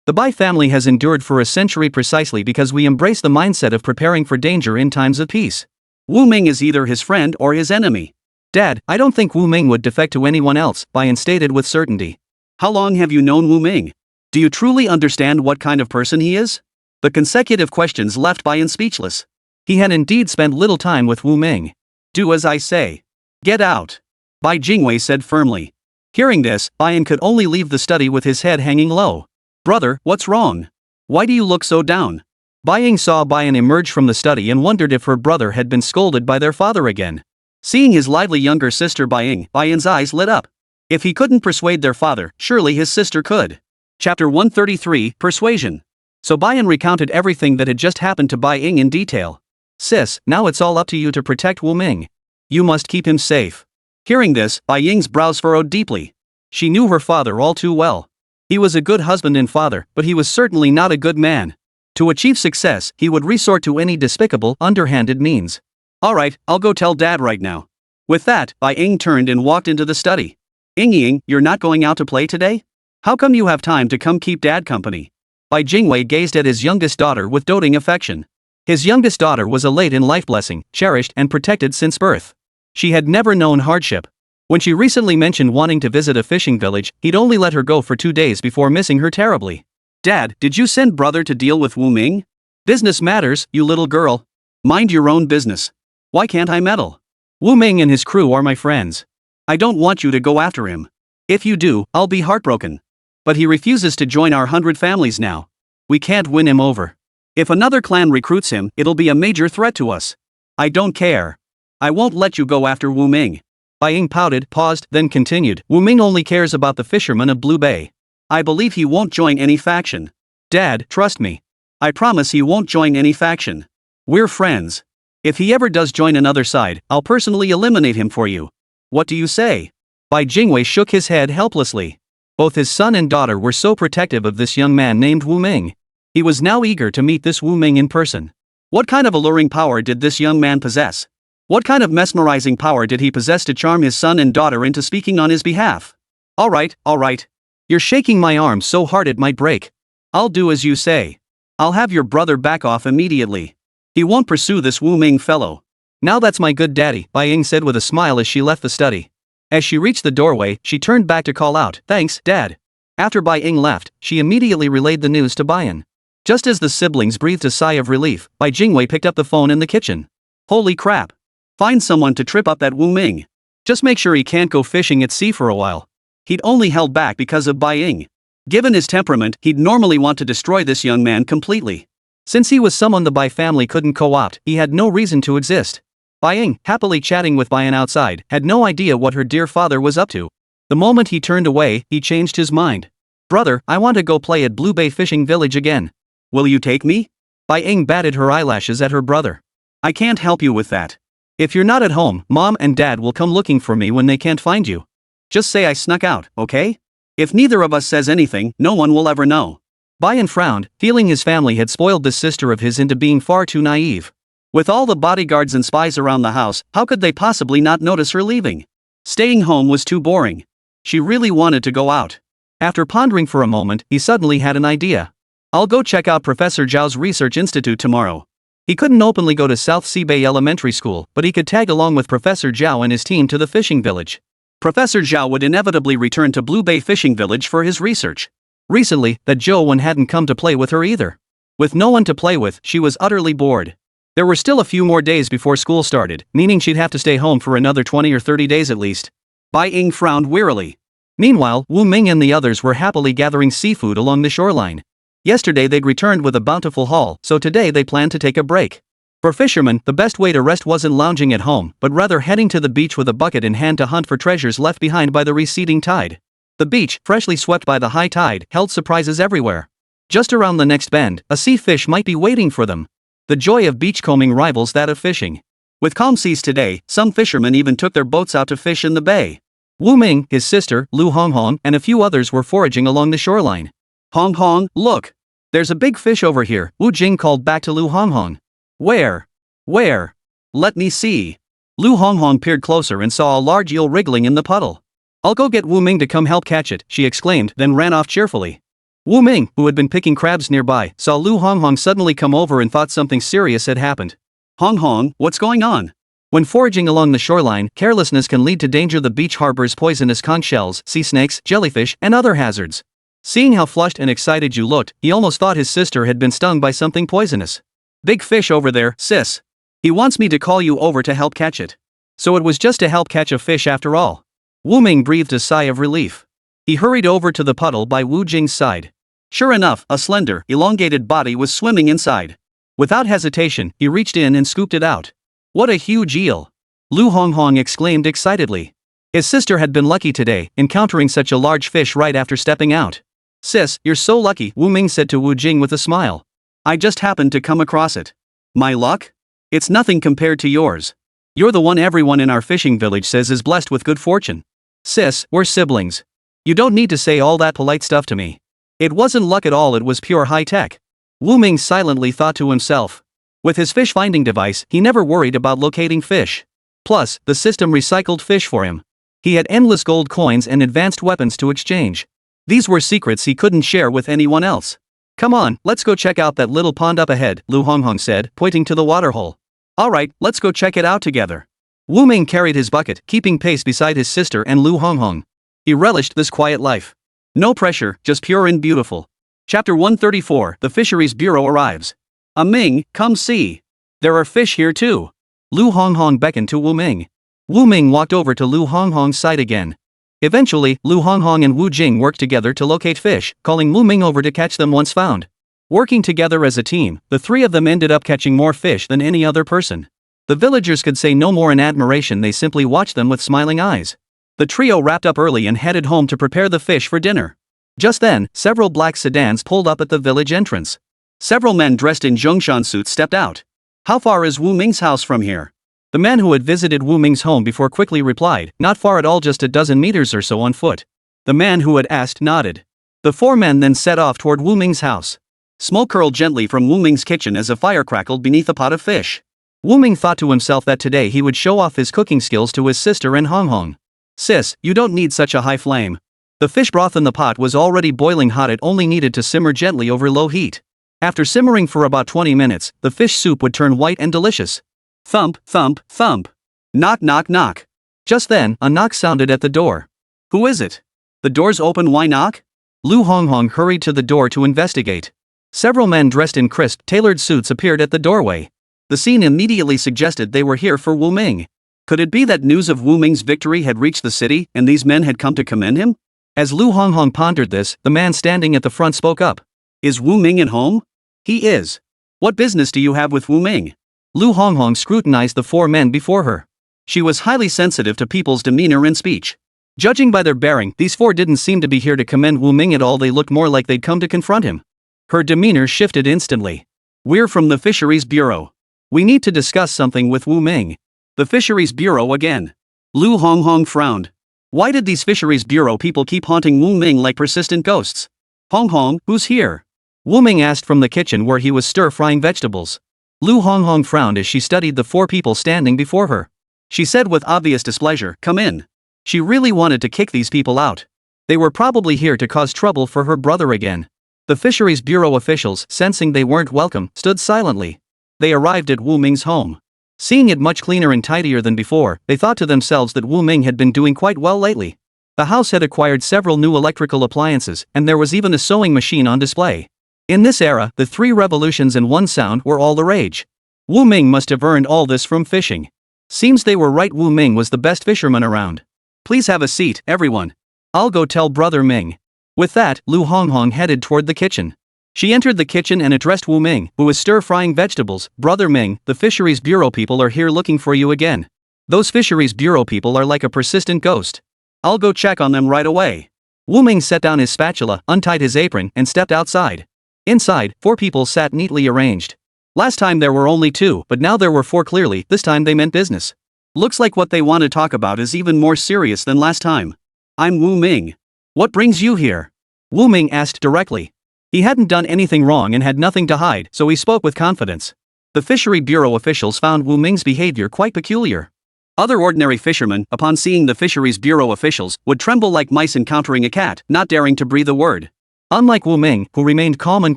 The Bai family has endured for a century precisely because we embrace the mindset of preparing for danger in times of peace. Wu Ming is either his friend or his enemy. Dad, I don't think Wu Ming would defect to anyone else, Bai Yan stated with certainty. How long have you known Wu Ming? Do you truly understand what kind of person he is? The consecutive questions left Bayan speechless. He had indeed spent little time with Wu Ming. Do as I say. Get out. Bai Jingwei said firmly. Hearing this, Bayan could only leave the study with his head hanging low. Brother, what's wrong? Why do you look so down? Bai Ying saw Bayan emerge from the study and wondered if her brother had been scolded by their father again. Seeing his lively younger sister Bayan's eyes lit up. If he couldn't persuade their father, surely his sister could. Chapter 133, Persuasion. So Bayan recounted everything that had just happened to Bai Ying in detail. Sis, now it's all up to you to protect Wu Ming. You must keep him safe. Hearing this, Bai Ying's brows furrowed deeply. She knew her father all too well. He was a good husband and father, but he was certainly not a good man. To achieve success, he would resort to any despicable, underhanded means. Alright, I'll go tell Dad right now. With that, Bai Ying turned and walked into the study. Ying, you're not going out to play today? How come you have time to come keep Dad company? Bai Jingwei gazed at his youngest daughter with doting affection. His youngest daughter was a late-in-life blessing, cherished and protected since birth. She had never known hardship. When she recently mentioned wanting to visit a fishing village, he'd only let her go for 2 days before missing her terribly. Dad, did you send brother to deal with Wu Ming? Business matters, you little girl. Mind your own business. Why can't I meddle? Wu Ming and his crew are my friends. I don't want you to go after him. If you do, I'll be heartbroken. But he refuses to join our 100 families now. We can't win him over. If another clan recruits him, it'll be a major threat to us. I don't care. I won't let you go after Wu Ming. Bai Ying pouted, paused, then continued. Wu Ming only cares about the fishermen of Blue Bay. I believe he won't join any faction. Dad, trust me. I promise he won't join any faction. We're friends. If he ever does join another side, I'll personally eliminate him for you. What do you say? Bai Jingwei shook his head helplessly. Both his son and daughter were so protective of this young man named Wu Ming. He was now eager to meet this Wu Ming in person. What kind of alluring power did this young man possess? What kind of mesmerizing power did he possess to charm his son and daughter into speaking on his behalf? Alright. You're shaking my arm so hard it might break. I'll do as you say. I'll have your brother back off immediately. He won't pursue this Wu Ming fellow. Now that's my good daddy, Bai Ying said with a smile as she left the study. As she reached the doorway, she turned back to call out, Thanks, Dad. After Bai Ying left, she immediately relayed the news to Bayan. Just as the siblings breathed a sigh of relief, Bai Jingwei picked up the phone in the kitchen. Holy crap. Find someone to trip up that Wu Ming. Just make sure he can't go fishing at sea for a while. He'd only held back because of Bai Ying. Given his temperament, he'd normally want to destroy this young man completely. Since he was someone the Bai family couldn't co-opt, he had no reason to exist. Bai Ying, happily chatting with Bayan outside, had no idea what her dear father was up to. The moment he turned away, he changed his mind. Brother, I want to go play at Blue Bay Fishing Village again. Will you take me? Bai Ying batted her eyelashes at her brother. I can't help you with that. If you're not at home, Mom and Dad will come looking for me when they can't find you. Just say I snuck out, okay? If neither of us says anything, no one will ever know. Bayan frowned, feeling his family had spoiled this sister of his into being far too naive. With all the bodyguards and spies around the house, how could they possibly not notice her leaving? Staying home was too boring. She really wanted to go out. After pondering for a moment, he suddenly had an idea. I'll go check out Professor Zhao's research institute tomorrow. He couldn't openly go to South Sea Bay Elementary School, but he could tag along with Professor Zhao and his team to the fishing village. Professor Zhao would inevitably return to Blue Bay Fishing Village for his research. Recently, that Zhou Wen hadn't come to play with her either. With no one to play with, she was utterly bored. There were still a few more days before school started, meaning she'd have to stay home for another 20 or 30 days at least. Bai Ying frowned wearily. Meanwhile, Wu Ming and the others were happily gathering seafood along the shoreline. Yesterday they'd returned with a bountiful haul, so today they planned to take a break. For fishermen, the best way to rest wasn't lounging at home, but rather heading to the beach with a bucket in hand to hunt for treasures left behind by the receding tide. The beach, freshly swept by the high tide, held surprises everywhere. Just around the next bend, a sea fish might be waiting for them. The joy of beachcombing rivals that of fishing. With calm seas today, some fishermen even took their boats out to fish in the bay. Wu Ming, his sister, Lu Honghong, and a few others were foraging along the shoreline. Honghong, look! There's a big fish over here, Wu Jing called back to Lu Honghong. Where? Where? Let me see. Lu Honghong peered closer and saw a large eel wriggling in the puddle. I'll go get Wu Ming to come help catch it, she exclaimed, then ran off cheerfully. Wu Ming, who had been picking crabs nearby, saw Lu Honghong suddenly come over and thought something serious had happened. Honghong, what's going on? When foraging along the shoreline, carelessness can lead to danger. The beach harbors poisonous conch shells, sea snakes, jellyfish, and other hazards. Seeing how flushed and excited you looked, he almost thought his sister had been stung by something poisonous. Big fish over there, sis. He wants me to call you over to help catch it. So it was just to help catch a fish after all. Wu Ming breathed a sigh of relief. He hurried over to the puddle by Wu Jing's side. Sure enough, a slender, elongated body was swimming inside. Without hesitation, he reached in and scooped it out. What a huge eel! Lu Honghong exclaimed excitedly. His sister had been lucky today, encountering such a large fish right after stepping out. Sis, you're so lucky, Wu Ming said to Wu Jing with a smile. I just happened to come across it. My luck? It's nothing compared to yours. You're the one everyone in our fishing village says is blessed with good fortune. Sis, we're siblings. You don't need to say all that polite stuff to me. It wasn't luck at all, it was pure high-tech. Wu Ming silently thought to himself. With his fish-finding device, he never worried about locating fish. Plus, the system recycled fish for him. He had endless gold coins and advanced weapons to exchange. These were secrets he couldn't share with anyone else. Come on, let's go check out that little pond up ahead, Lu Honghong said, pointing to the waterhole. Alright, let's go check it out together. Wu Ming carried his bucket, keeping pace beside his sister and Lu Honghong. He relished this quiet life. No pressure, just pure and beautiful. Chapter 134, The Fisheries Bureau arrives. Ming, come see. There are fish here too. Lu Honghong beckoned to Wu Ming. Wu Ming walked over to Lu Honghong's side again. Eventually, Lu Honghong and Wu Jing worked together to locate fish, calling Wu Ming over to catch them once found. Working together as a team, the three of them ended up catching more fish than any other person. The villagers could say no more in admiration, they simply watched them with smiling eyes. The trio wrapped up early and headed home to prepare the fish for dinner. Just then, several black sedans pulled up at the village entrance. Several men dressed in Zhongshan suits stepped out. How far is Wu Ming's house from here? The man who had visited Wu Ming's home before quickly replied, not far at all, just a dozen meters or so on foot. The man who had asked nodded. The four men then set off toward Wu Ming's house. Smoke curled gently from Wu Ming's kitchen as a fire crackled beneath a pot of fish. Wu Ming thought to himself that today he would show off his cooking skills to his sister and Honghong. Sis, you don't need such a high flame. The fish broth in the pot was already boiling hot, it only needed to simmer gently over low heat. After simmering for about 20 minutes, the fish soup would turn white and delicious. Thump, thump, thump. Knock, knock, knock. Just then, a knock sounded at the door. Who is it? The door's open, why knock? Lu Honghong hurried to the door to investigate. Several men dressed in crisp, tailored suits appeared at the doorway. The scene immediately suggested they were here for Wu Ming. Could it be that news of Wu Ming's victory had reached the city, and these men had come to commend him? As Lu Honghong pondered this, the man standing at the front spoke up. Is Wu Ming at home? He is. What business do you have with Wu Ming? Lu Honghong scrutinized the four men before her. She was highly sensitive to people's demeanor and speech. Judging by their bearing, these four didn't seem to be here to commend Wu Ming at all, they looked more like they'd come to confront him. Her demeanor shifted instantly. We're from the Fisheries Bureau. We need to discuss something with Wu Ming. The Fisheries Bureau again. Lu Honghong frowned. Why did these Fisheries Bureau people keep haunting Wu Ming like persistent ghosts? Honghong, who's here? Wu Ming asked from the kitchen where he was stir-frying vegetables. Lu Honghong frowned as she studied the four people standing before her. She said with obvious displeasure, come in. She really wanted to kick these people out. They were probably here to cause trouble for her brother again. The Fisheries Bureau officials, sensing they weren't welcome, stood silently. They arrived at Wu Ming's home. Seeing it much cleaner and tidier than before, they thought to themselves that Wu Ming had been doing quite well lately. The house had acquired several new electrical appliances, and there was even a sewing machine on display. In this era, the 3 revolutions and 1 sound were all the rage. Wu Ming must have earned all this from fishing. Seems they were right, Wu Ming was the best fisherman around. Please have a seat, everyone. I'll go tell Brother Ming. With that, Lu Honghong headed toward the kitchen. She entered the kitchen and addressed Wu Ming, who was stir-frying vegetables. Brother Ming, the Fisheries Bureau people are here looking for you again. Those Fisheries Bureau people are like a persistent ghost. I'll go check on them right away. Wu Ming set down his spatula, untied his apron, and stepped outside. Inside, 4 people sat neatly arranged. Last time there were only 2, but now there were 4 clearly, this time they meant business. Looks like what they want to talk about is even more serious than last time. I'm Wu Ming. What brings you here? Wu Ming asked directly. He hadn't done anything wrong and had nothing to hide, so he spoke with confidence. The Fishery Bureau officials found Wu Ming's behavior quite peculiar. Other ordinary fishermen, upon seeing the Fisheries Bureau officials, would tremble like mice encountering a cat, not daring to breathe a word. Unlike Wu Ming, who remained calm and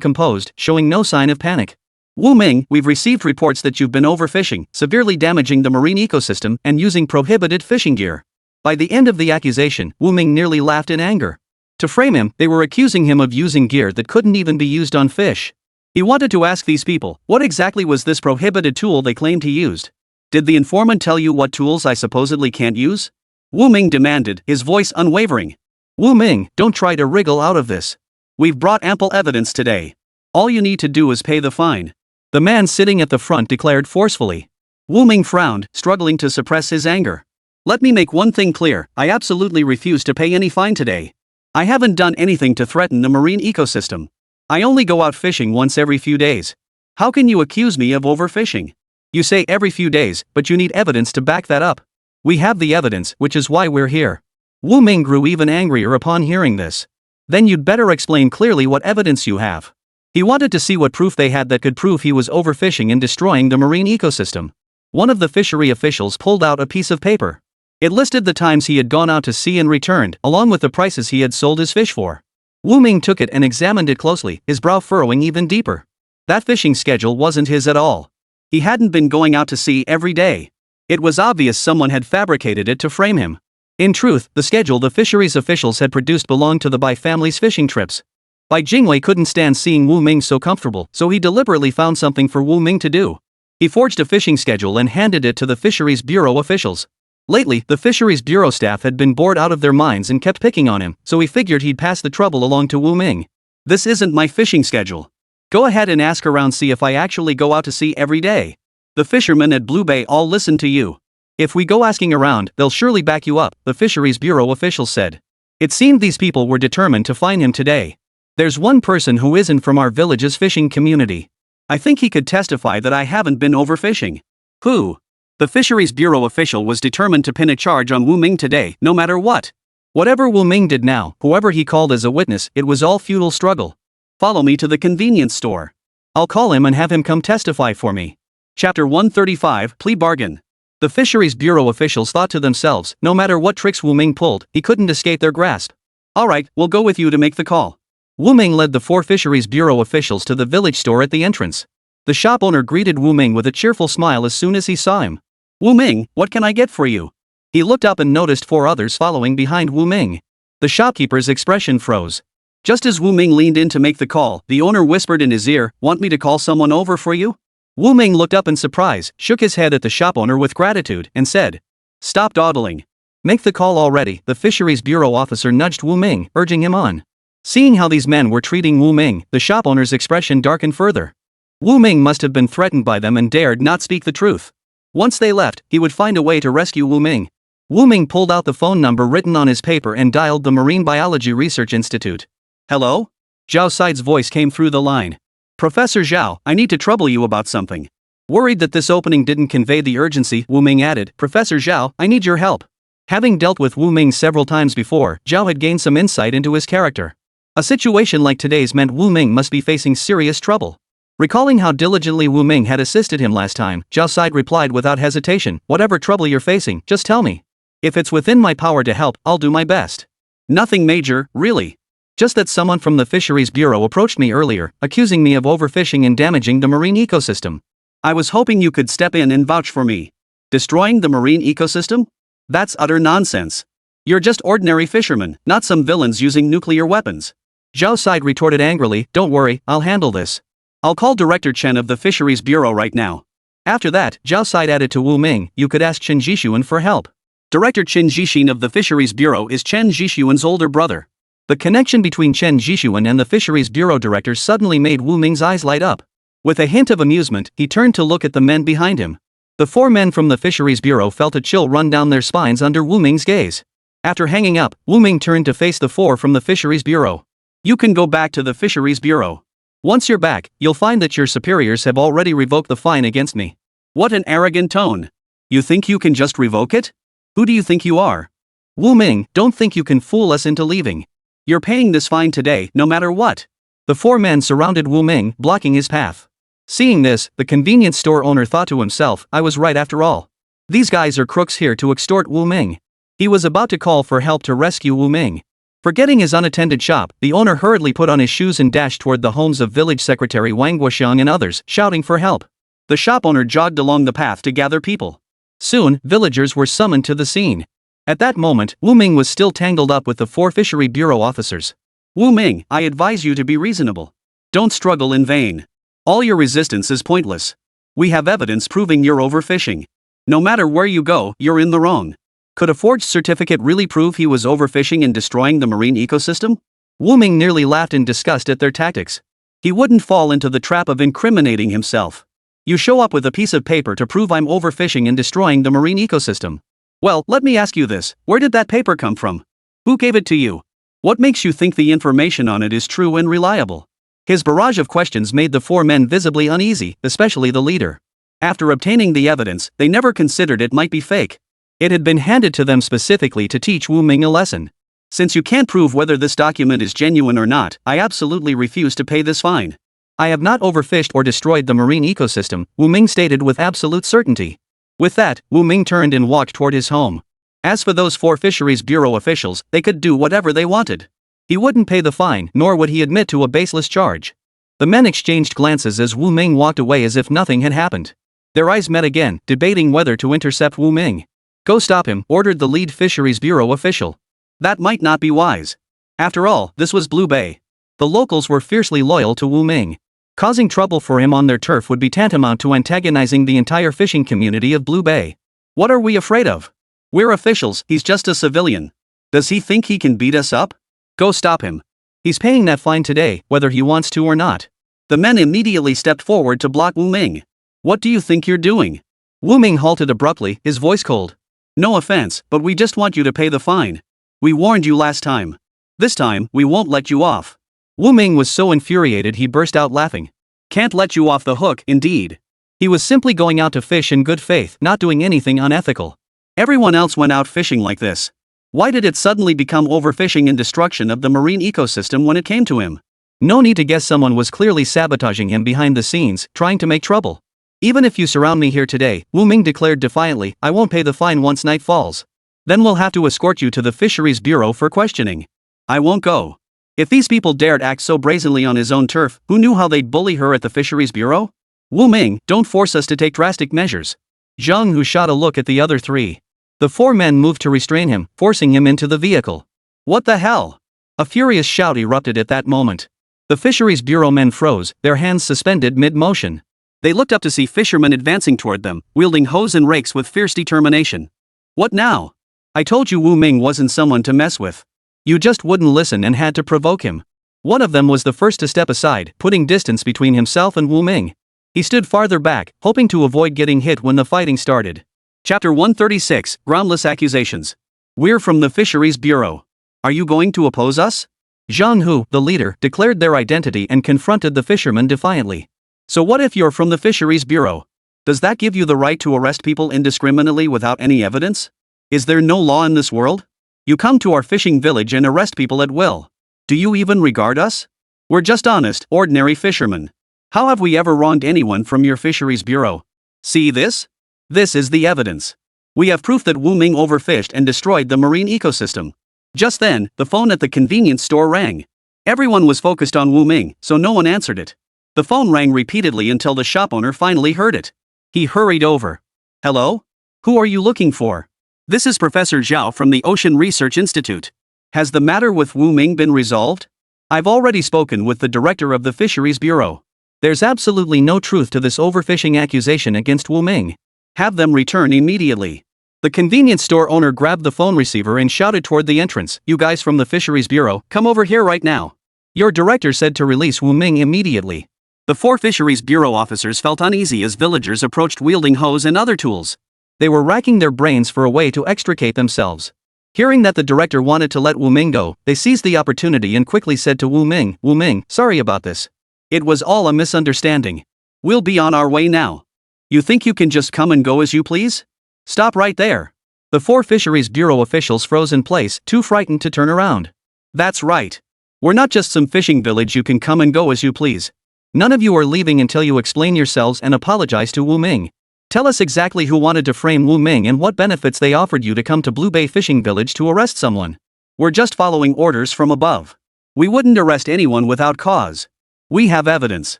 composed, showing no sign of panic. Wu Ming, we've received reports that you've been overfishing, severely damaging the marine ecosystem, and using prohibited fishing gear. By the end of the accusation, Wu Ming nearly laughed in anger. To frame him, they were accusing him of using gear that couldn't even be used on fish. He wanted to ask these people, what exactly was this prohibited tool they claimed he used? Did the informant tell you what tools I supposedly can't use? Wu Ming demanded, his voice unwavering. Wu Ming, don't try to wriggle out of this. We've brought ample evidence today. All you need to do is pay the fine. The man sitting at the front declared forcefully. Wu Ming frowned, struggling to suppress his anger. Let me make one thing clear, I absolutely refuse to pay any fine today. I haven't done anything to threaten the marine ecosystem. I only go out fishing once every few days. How can you accuse me of overfishing? You say every few days, but you need evidence to back that up. We have the evidence, which is why we're here. Wu Ming grew even angrier upon hearing this. Then you'd better explain clearly what evidence you have. He wanted to see what proof they had that could prove he was overfishing and destroying the marine ecosystem. One of the fishery officials pulled out a piece of paper. It listed the times he had gone out to sea and returned, along with the prices he had sold his fish for. Wu Ming took it and examined it closely, his brow furrowing even deeper. That fishing schedule wasn't his at all. He hadn't been going out to sea every day. It was obvious someone had fabricated it to frame him. In truth, the schedule the fisheries officials had produced belonged to the Bai family's fishing trips. Bai Jingwei couldn't stand seeing Wu Ming so comfortable, so he deliberately found something for Wu Ming to do. He forged a fishing schedule and handed it to the Fisheries Bureau officials. Lately, the Fisheries Bureau staff had been bored out of their minds and kept picking on him, so he figured he'd pass the trouble along to Wu Ming. This isn't my fishing schedule. Go ahead and ask around, see if I actually go out to sea every day. The fishermen at Blue Bay all listen to you. If we go asking around, they'll surely back you up, the Fisheries Bureau officials said. It seemed these people were determined to fine him today. There's one person who isn't from our village's fishing community. I think he could testify that I haven't been overfishing. Who? The Fisheries Bureau official was determined to pin a charge on Wu Ming today, no matter what. Whatever Wu Ming did now, whoever he called as a witness, it was all futile struggle. Follow me to the convenience store. I'll call him and have him come testify for me. Chapter 135, Plea Bargain. The Fisheries Bureau officials thought to themselves, no matter what tricks Wu Ming pulled, he couldn't escape their grasp. Alright, we'll go with you to make the call. Wu Ming led the 4 Fisheries Bureau officials to the village store at the entrance. The shop owner greeted Wu Ming with a cheerful smile as soon as he saw him. Wu Ming, what can I get for you? He looked up and noticed 4 others following behind Wu Ming. The shopkeeper's expression froze. Just as Wu Ming leaned in to make the call, the owner whispered in his ear, "Want me to call someone over for you?" Wu Ming looked up in surprise, shook his head at the shop owner with gratitude, and said, "Stop dawdling. Make the call already." The Fisheries Bureau officer nudged Wu Ming, urging him on. Seeing how these men were treating Wu Ming, the shop owner's expression darkened further. Wu Ming must have been threatened by them and dared not speak the truth. Once they left, he would find a way to rescue Wu Ming. Wu Ming pulled out the phone number written on his paper and dialed the Marine Biology Research Institute. "Hello?" Zhao Sai's voice came through the line. "Professor Zhao, I need to trouble you about something." Worried that this opening didn't convey the urgency, Wu Ming added, "Professor Zhao, I need your help." Having dealt with Wu Ming several times before, Zhao had gained some insight into his character. A situation like today's meant Wu Ming must be facing serious trouble. Recalling how diligently Wu Ming had assisted him last time, Zhao Sai replied without hesitation, "Whatever trouble you're facing, just tell me. If it's within my power to help, I'll do my best." "Nothing major, really. Just that someone from the Fisheries Bureau approached me earlier, accusing me of overfishing and damaging the marine ecosystem. I was hoping you could step in and vouch for me. Destroying the marine ecosystem? That's utter nonsense. You're just ordinary fishermen, not some villains using nuclear weapons." Zhao Sai retorted angrily, "Don't worry, I'll handle this. I'll call Director Chen of the Fisheries Bureau right now." After that, Zhao Sai added to Wu Ming, "You could ask Chen Jixuan for help. Director Chen Jixin of the Fisheries Bureau is Chen Jixuan's older brother." The connection between Chen Jixuan and the Fisheries Bureau director suddenly made Wu Ming's eyes light up. With a hint of amusement, he turned to look at the men behind him. The 4 men from the Fisheries Bureau felt a chill run down their spines under Wu Ming's gaze. After hanging up, Wu Ming turned to face the 4 from the Fisheries Bureau. "You can go back to the Fisheries Bureau. Once you're back, you'll find that your superiors have already revoked the fine against me." What an arrogant tone. You think you can just revoke it? Who do you think you are? Wu Ming, don't think you can fool us into leaving. You're paying this fine today, no matter what. The 4 men surrounded Wu Ming, blocking his path. Seeing this, the convenience store owner thought to himself, I was right after all. These guys are crooks here to extort Wu Ming. He was about to call for help to rescue Wu Ming. Forgetting his unattended shop, the owner hurriedly put on his shoes and dashed toward the homes of village secretary Wang Guoxiang and others, shouting for help. The shop owner jogged along the path to gather people. Soon, villagers were summoned to the scene. At that moment, Wu Ming was still tangled up with the 4 Fishery Bureau officers. Wu Ming, I advise you to be reasonable. Don't struggle in vain. All your resistance is pointless. We have evidence proving you're overfishing. No matter where you go, you're in the wrong. Could a forged certificate really prove he was overfishing and destroying the marine ecosystem? Wu Ming nearly laughed in disgust at their tactics. He wouldn't fall into the trap of incriminating himself. You show up with a piece of paper to prove I'm overfishing and destroying the marine ecosystem. Well, let me ask you this, where did that paper come from? Who gave it to you? What makes you think the information on it is true and reliable? His barrage of questions made the 4 men visibly uneasy, especially the leader. After obtaining the evidence, they never considered it might be fake. It had been handed to them specifically to teach Wu Ming a lesson. Since you can't prove whether this document is genuine or not, I absolutely refuse to pay this fine. I have not overfished or destroyed the marine ecosystem, Wu Ming stated with absolute certainty. With that, Wu Ming turned and walked toward his home. As for those 4 Fisheries Bureau officials, they could do whatever they wanted. He wouldn't pay the fine, nor would he admit to a baseless charge. The men exchanged glances as Wu Ming walked away as if nothing had happened. Their eyes met again, debating whether to intercept Wu Ming. Go stop him, ordered the lead Fisheries Bureau official. That might not be wise. After all, this was Blue Bay. The locals were fiercely loyal to Wu Ming. Causing trouble for him on their turf would be tantamount to antagonizing the entire fishing community of Blue Bay. What are we afraid of? We're officials, he's just a civilian. Does he think he can beat us up? Go stop him. He's paying that fine today, whether he wants to or not. The men immediately stepped forward to block Wu Ming. What do you think you're doing? Wu Ming halted abruptly, his voice cold. No offense, but we just want you to pay the fine. We warned you last time. This time, we won't let you off. Wu Ming was so infuriated he burst out laughing. Can't let you off the hook, indeed. He was simply going out to fish in good faith, not doing anything unethical. Everyone else went out fishing like this. Why did it suddenly become overfishing and destruction of the marine ecosystem when it came to him? No need to guess, someone was clearly sabotaging him behind the scenes, trying to make trouble. Even if you surround me here today, Wu Ming declared defiantly, I won't pay the fine once night falls. Then we'll have to escort you to the Fisheries Bureau for questioning. I won't go. If these people dared act so brazenly on his own turf, who knew how they'd bully her at the Fisheries Bureau? Wu Ming, don't force us to take drastic measures. Zhang Hu shot a look at the other 3. The 4 men moved to restrain him, forcing him into the vehicle. What the hell? A furious shout erupted at that moment. The Fisheries Bureau men froze, their hands suspended mid-motion. They looked up to see fishermen advancing toward them, wielding hose and rakes with fierce determination. What now? I told you Wu Ming wasn't someone to mess with. You just wouldn't listen and had to provoke him. One of them was the first to step aside, putting distance between himself and Wu Ming. He stood farther back, hoping to avoid getting hit when the fighting started. Chapter 136, Groundless Accusations. We're from the Fisheries Bureau. Are you going to oppose us? Zhang Hu, the leader, declared their identity and confronted the fishermen defiantly. So what if you're from the Fisheries Bureau? Does that give you the right to arrest people indiscriminately without any evidence? Is there no law in this world? You come to our fishing village and arrest people at will. Do you even regard us? We're just honest, ordinary fishermen. How have we ever wronged anyone from your Fisheries Bureau? See this? This is the evidence. We have proof that Wu Ming overfished and destroyed the marine ecosystem. Just then, the phone at the convenience store rang. Everyone was focused on Wu Ming, so no one answered it. The phone rang repeatedly until the shop owner finally heard it. He hurried over. Hello? Who are you looking for? This is Professor Zhao from the Ocean Research Institute. Has the matter with Wu Ming been resolved? I've already spoken with the director of the Fisheries Bureau. There's absolutely no truth to this overfishing accusation against Wu Ming. Have them return immediately. The convenience store owner grabbed the phone receiver and shouted toward the entrance, You guys from the Fisheries Bureau, come over here right now. Your director said to release Wu Ming immediately. The 4 Fisheries Bureau officers felt uneasy as villagers approached wielding hose and other tools. They were racking their brains for a way to extricate themselves. Hearing that the director wanted to let Wu Ming go, they seized the opportunity and quickly said to Wu Ming, sorry about this. It was all a misunderstanding. We'll be on our way now. You think you can just come and go as you please? Stop right there. The 4 Fisheries Bureau officials froze in place, too frightened to turn around. That's right. We're not just some fishing village you can come and go as you please. None of you are leaving until you explain yourselves and apologize to Wu Ming. Tell us exactly who wanted to frame Wu Ming and what benefits they offered you to come to Blue Bay Fishing Village to arrest someone. We're just following orders from above. We wouldn't arrest anyone without cause. We have evidence.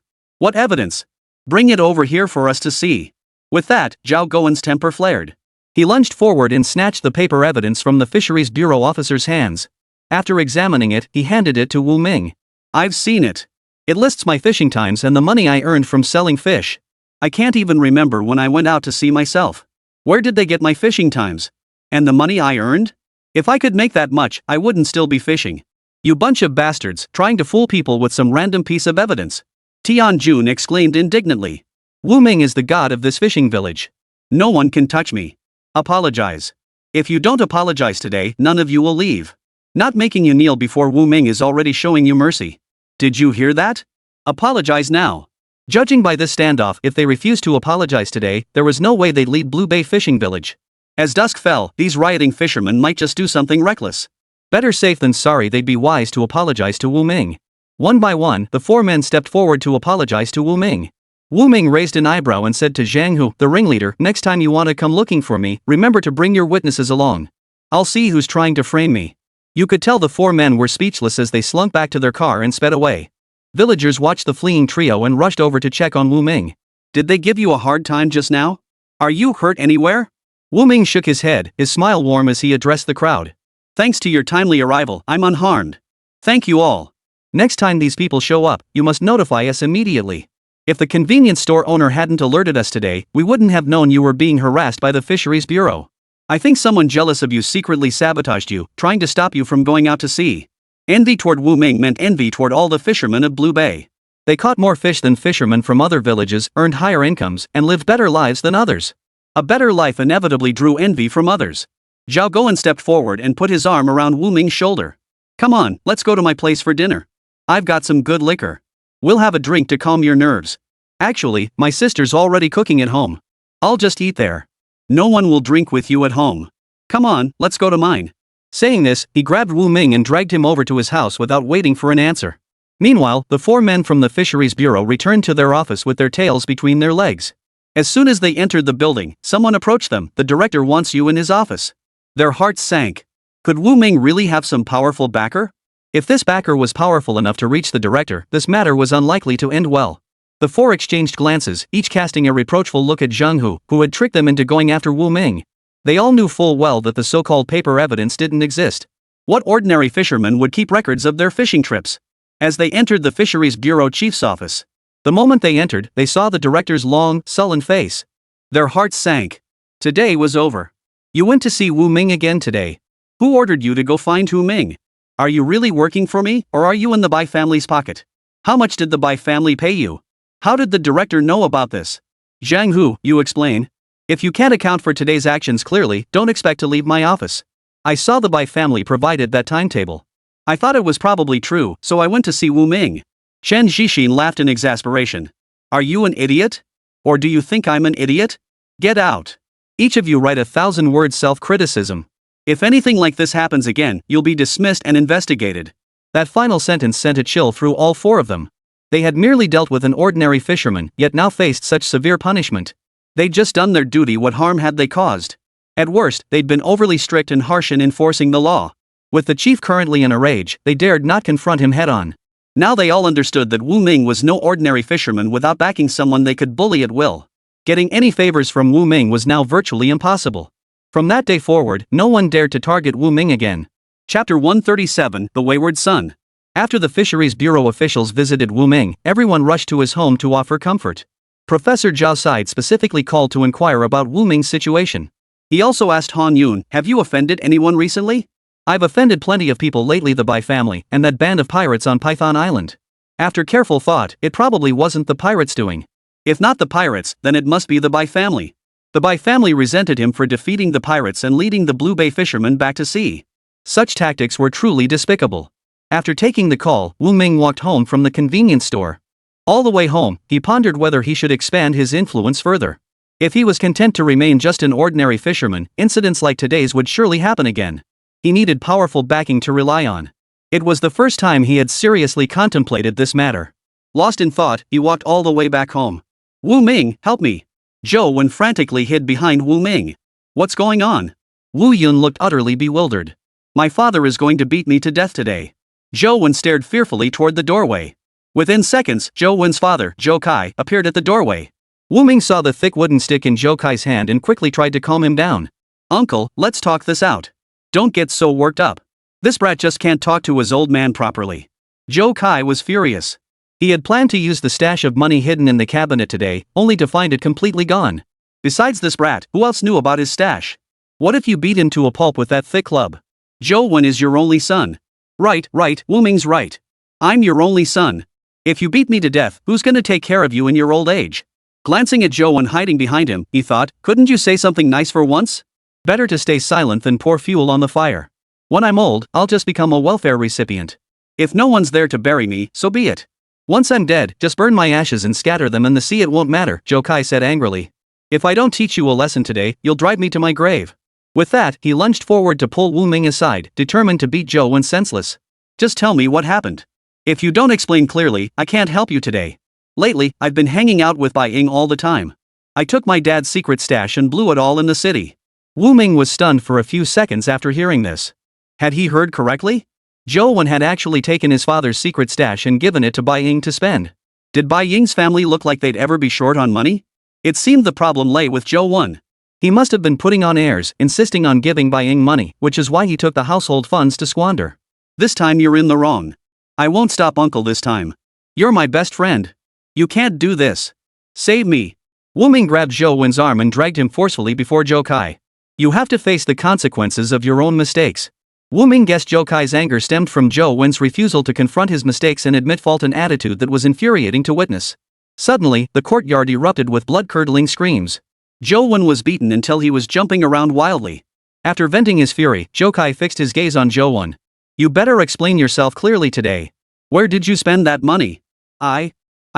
What evidence? Bring it over here for us to see. With that, Zhao Guowen's temper flared. He lunged forward and snatched the paper evidence from the Fisheries Bureau officer's hands. After examining it, he handed it to Wu Ming. I've seen it. It lists my fishing times and the money I earned from selling fish. I can't even remember when I went out to sea myself. Where did they get my fishing times? And the money I earned? If I could make that much, I wouldn't still be fishing. You bunch of bastards, trying to fool people with some random piece of evidence. Tian Jun exclaimed indignantly. Wu Ming is the god of this fishing village. No one can touch me. Apologize. If you don't apologize today, none of you will leave. Not making you kneel before Wu Ming is already showing you mercy. Did you hear that? Apologize now. Judging by this standoff, if they refused to apologize today, there was no way they'd leave Blue Bay Fishing Village. As dusk fell, these rioting fishermen might just do something reckless. Better safe than sorry. They'd be wise to apologize to Wu Ming. One by one, the four men stepped forward to apologize to Wu Ming. Wu Ming raised an eyebrow and said to Zhang Hu, the ringleader, next time you want to come looking for me, remember to bring your witnesses along. I'll see who's trying to frame me. You could tell the four men were speechless as they slunk back to their car and sped away. Villagers watched the fleeing trio and rushed over to check on Wu Ming. Did they give you a hard time just now? Are you hurt anywhere? Wu Ming shook his head, his smile warm as he addressed the crowd. Thanks to your timely arrival, I'm unharmed. Thank you all. Next time these people show up, you must notify us immediately. If the convenience store owner hadn't alerted us today, we wouldn't have known you were being harassed by the Fisheries Bureau. I think someone jealous of you secretly sabotaged you, trying to stop you from going out to sea. Envy toward Wu Ming meant envy toward all the fishermen of Blue Bay. They caught more fish than fishermen from other villages, earned higher incomes, and lived better lives than others. A better life inevitably drew envy from others. Zhao Guan stepped forward and put his arm around Wu Ming's shoulder. Come on, let's go to my place for dinner. I've got some good liquor. We'll have a drink to calm your nerves. Actually, my sister's already cooking at home. I'll just eat there. No one will drink with you at home. Come on, let's go to mine. Saying this, he grabbed Wu Ming and dragged him over to his house without waiting for an answer. Meanwhile, the four men from the Fisheries Bureau returned to their office with their tails between their legs. As soon as they entered the building, someone approached them. The director wants you in his office. Their hearts sank. Could Wu Ming really have some powerful backer? If this backer was powerful enough to reach the director, this matter was unlikely to end well. The four exchanged glances, each casting a reproachful look at Zhang Hu, who had tricked them into going after Wu Ming. They all knew full well that the so-called paper evidence didn't exist. What ordinary fisherman would keep records of their fishing trips? As they entered the Fisheries Bureau chief's office, the moment they entered, they saw the director's long, sullen face. Their hearts sank. Today was over. You went to see Wu Ming again today. Who ordered you to go find Wu Ming? Are you really working for me, or are you in the Bai family's pocket? How much did the Bai family pay you? How did the director know about this? Zhang Hu, you explain. If you can't account for today's actions clearly, don't expect to leave my office. I saw the Bai family provided that timetable. I thought it was probably true, so I went to see Wu Ming. Chen Zhixin laughed in exasperation. Are you an idiot? Or do you think I'm an idiot? Get out. Each of you write 1,000-word self-criticism. If anything like this happens again, you'll be dismissed and investigated. That final sentence sent a chill through all four of them. They had merely dealt with an ordinary fisherman, yet now faced such severe punishment. They'd just done their duty. What harm had they caused? At worst, they'd been overly strict and harsh in enforcing the law. With the chief currently in a rage, they dared not confront him head-on. Now they all understood that Wu Ming was no ordinary fisherman without backing someone they could bully at will. Getting any favors from Wu Ming was now virtually impossible. From that day forward, no one dared to target Wu Ming again. Chapter 137, The Wayward Son. After the Fisheries Bureau officials visited Wu Ming, everyone rushed to his home to offer comfort. Professor Zhao Side specifically called to inquire about Wu Ming's situation. He also asked Han Yun, have you offended anyone recently? I've offended plenty of people lately, the Bai family, and that band of pirates on Python Island. After careful thought, it probably wasn't the pirates' doing. If not the pirates, then it must be the Bai family. The Bai family resented him for defeating the pirates and leading the Blue Bay fishermen back to sea. Such tactics were truly despicable. After taking the call, Wu Ming walked home from the convenience store. All the way home, he pondered whether he should expand his influence further. If he was content to remain just an ordinary fisherman, incidents like today's would surely happen again. He needed powerful backing to rely on. It was the first time he had seriously contemplated this matter. Lost in thought, he walked all the way back home. Wu Ming, help me! Zhou Wen frantically hid behind Wu Ming. What's going on? Wu Yun looked utterly bewildered. My father is going to beat me to death today. Zhou Wen stared fearfully toward the doorway. Within seconds, Zhou Wen's father, Zhou Kai, appeared at the doorway. Wu Ming saw the thick wooden stick in Zhou Kai's hand and quickly tried to calm him down. Uncle, let's talk this out. Don't get so worked up. This brat just can't talk to his old man properly. Zhou Kai was furious. He had planned to use the stash of money hidden in the cabinet today, only to find it completely gone. Besides this brat, who else knew about his stash? What if you beat him to a pulp with that thick club? Zhou Wen is your only son. Right, Wu Ming's right. I'm your only son. If you beat me to death, who's gonna take care of you in your old age? Glancing at Zhou Wen hiding behind him, he thought, couldn't you say something nice for once? Better to stay silent than pour fuel on the fire. When I'm old, I'll just become a welfare recipient. If no one's there to bury me, so be it. Once I'm dead, just burn my ashes and scatter them in the sea, it won't matter, Zhou Kai said angrily. If I don't teach you a lesson today, you'll drive me to my grave. With that, he lunged forward to pull Wu Ming aside, determined to beat Zhou Wen senseless. Just tell me what happened. If you don't explain clearly, I can't help you today. Lately, I've been hanging out with Bai Ying all the time. I took my dad's secret stash and blew it all in the city. Wu Ming was stunned for a few seconds after hearing this. Had he heard correctly? Zhou Wen had actually taken his father's secret stash and given it to Bai Ying to spend. Did Bai Ying's family look like they'd ever be short on money? It seemed the problem lay with Zhou Wen. He must have been putting on airs, insisting on giving Bai Ying money, which is why he took the household funds to squander. This time you're in the wrong. I won't stop, uncle, this time. You're my best friend. You can't do this. Save me. Wu Ming grabbed Zhou Wen's arm and dragged him forcefully before Zhou Kai. You have to face the consequences of your own mistakes. Wu Ming guessed Zhou Kai's anger stemmed from Zhou Wen's refusal to confront his mistakes and admit fault, an attitude that was infuriating to witness. Suddenly, the courtyard erupted with blood-curdling screams. Zhou Wen was beaten until he was jumping around wildly. After venting his fury, Zhou Kai fixed his gaze on Zhou Wen. You better explain yourself clearly today. Where did you spend that money? I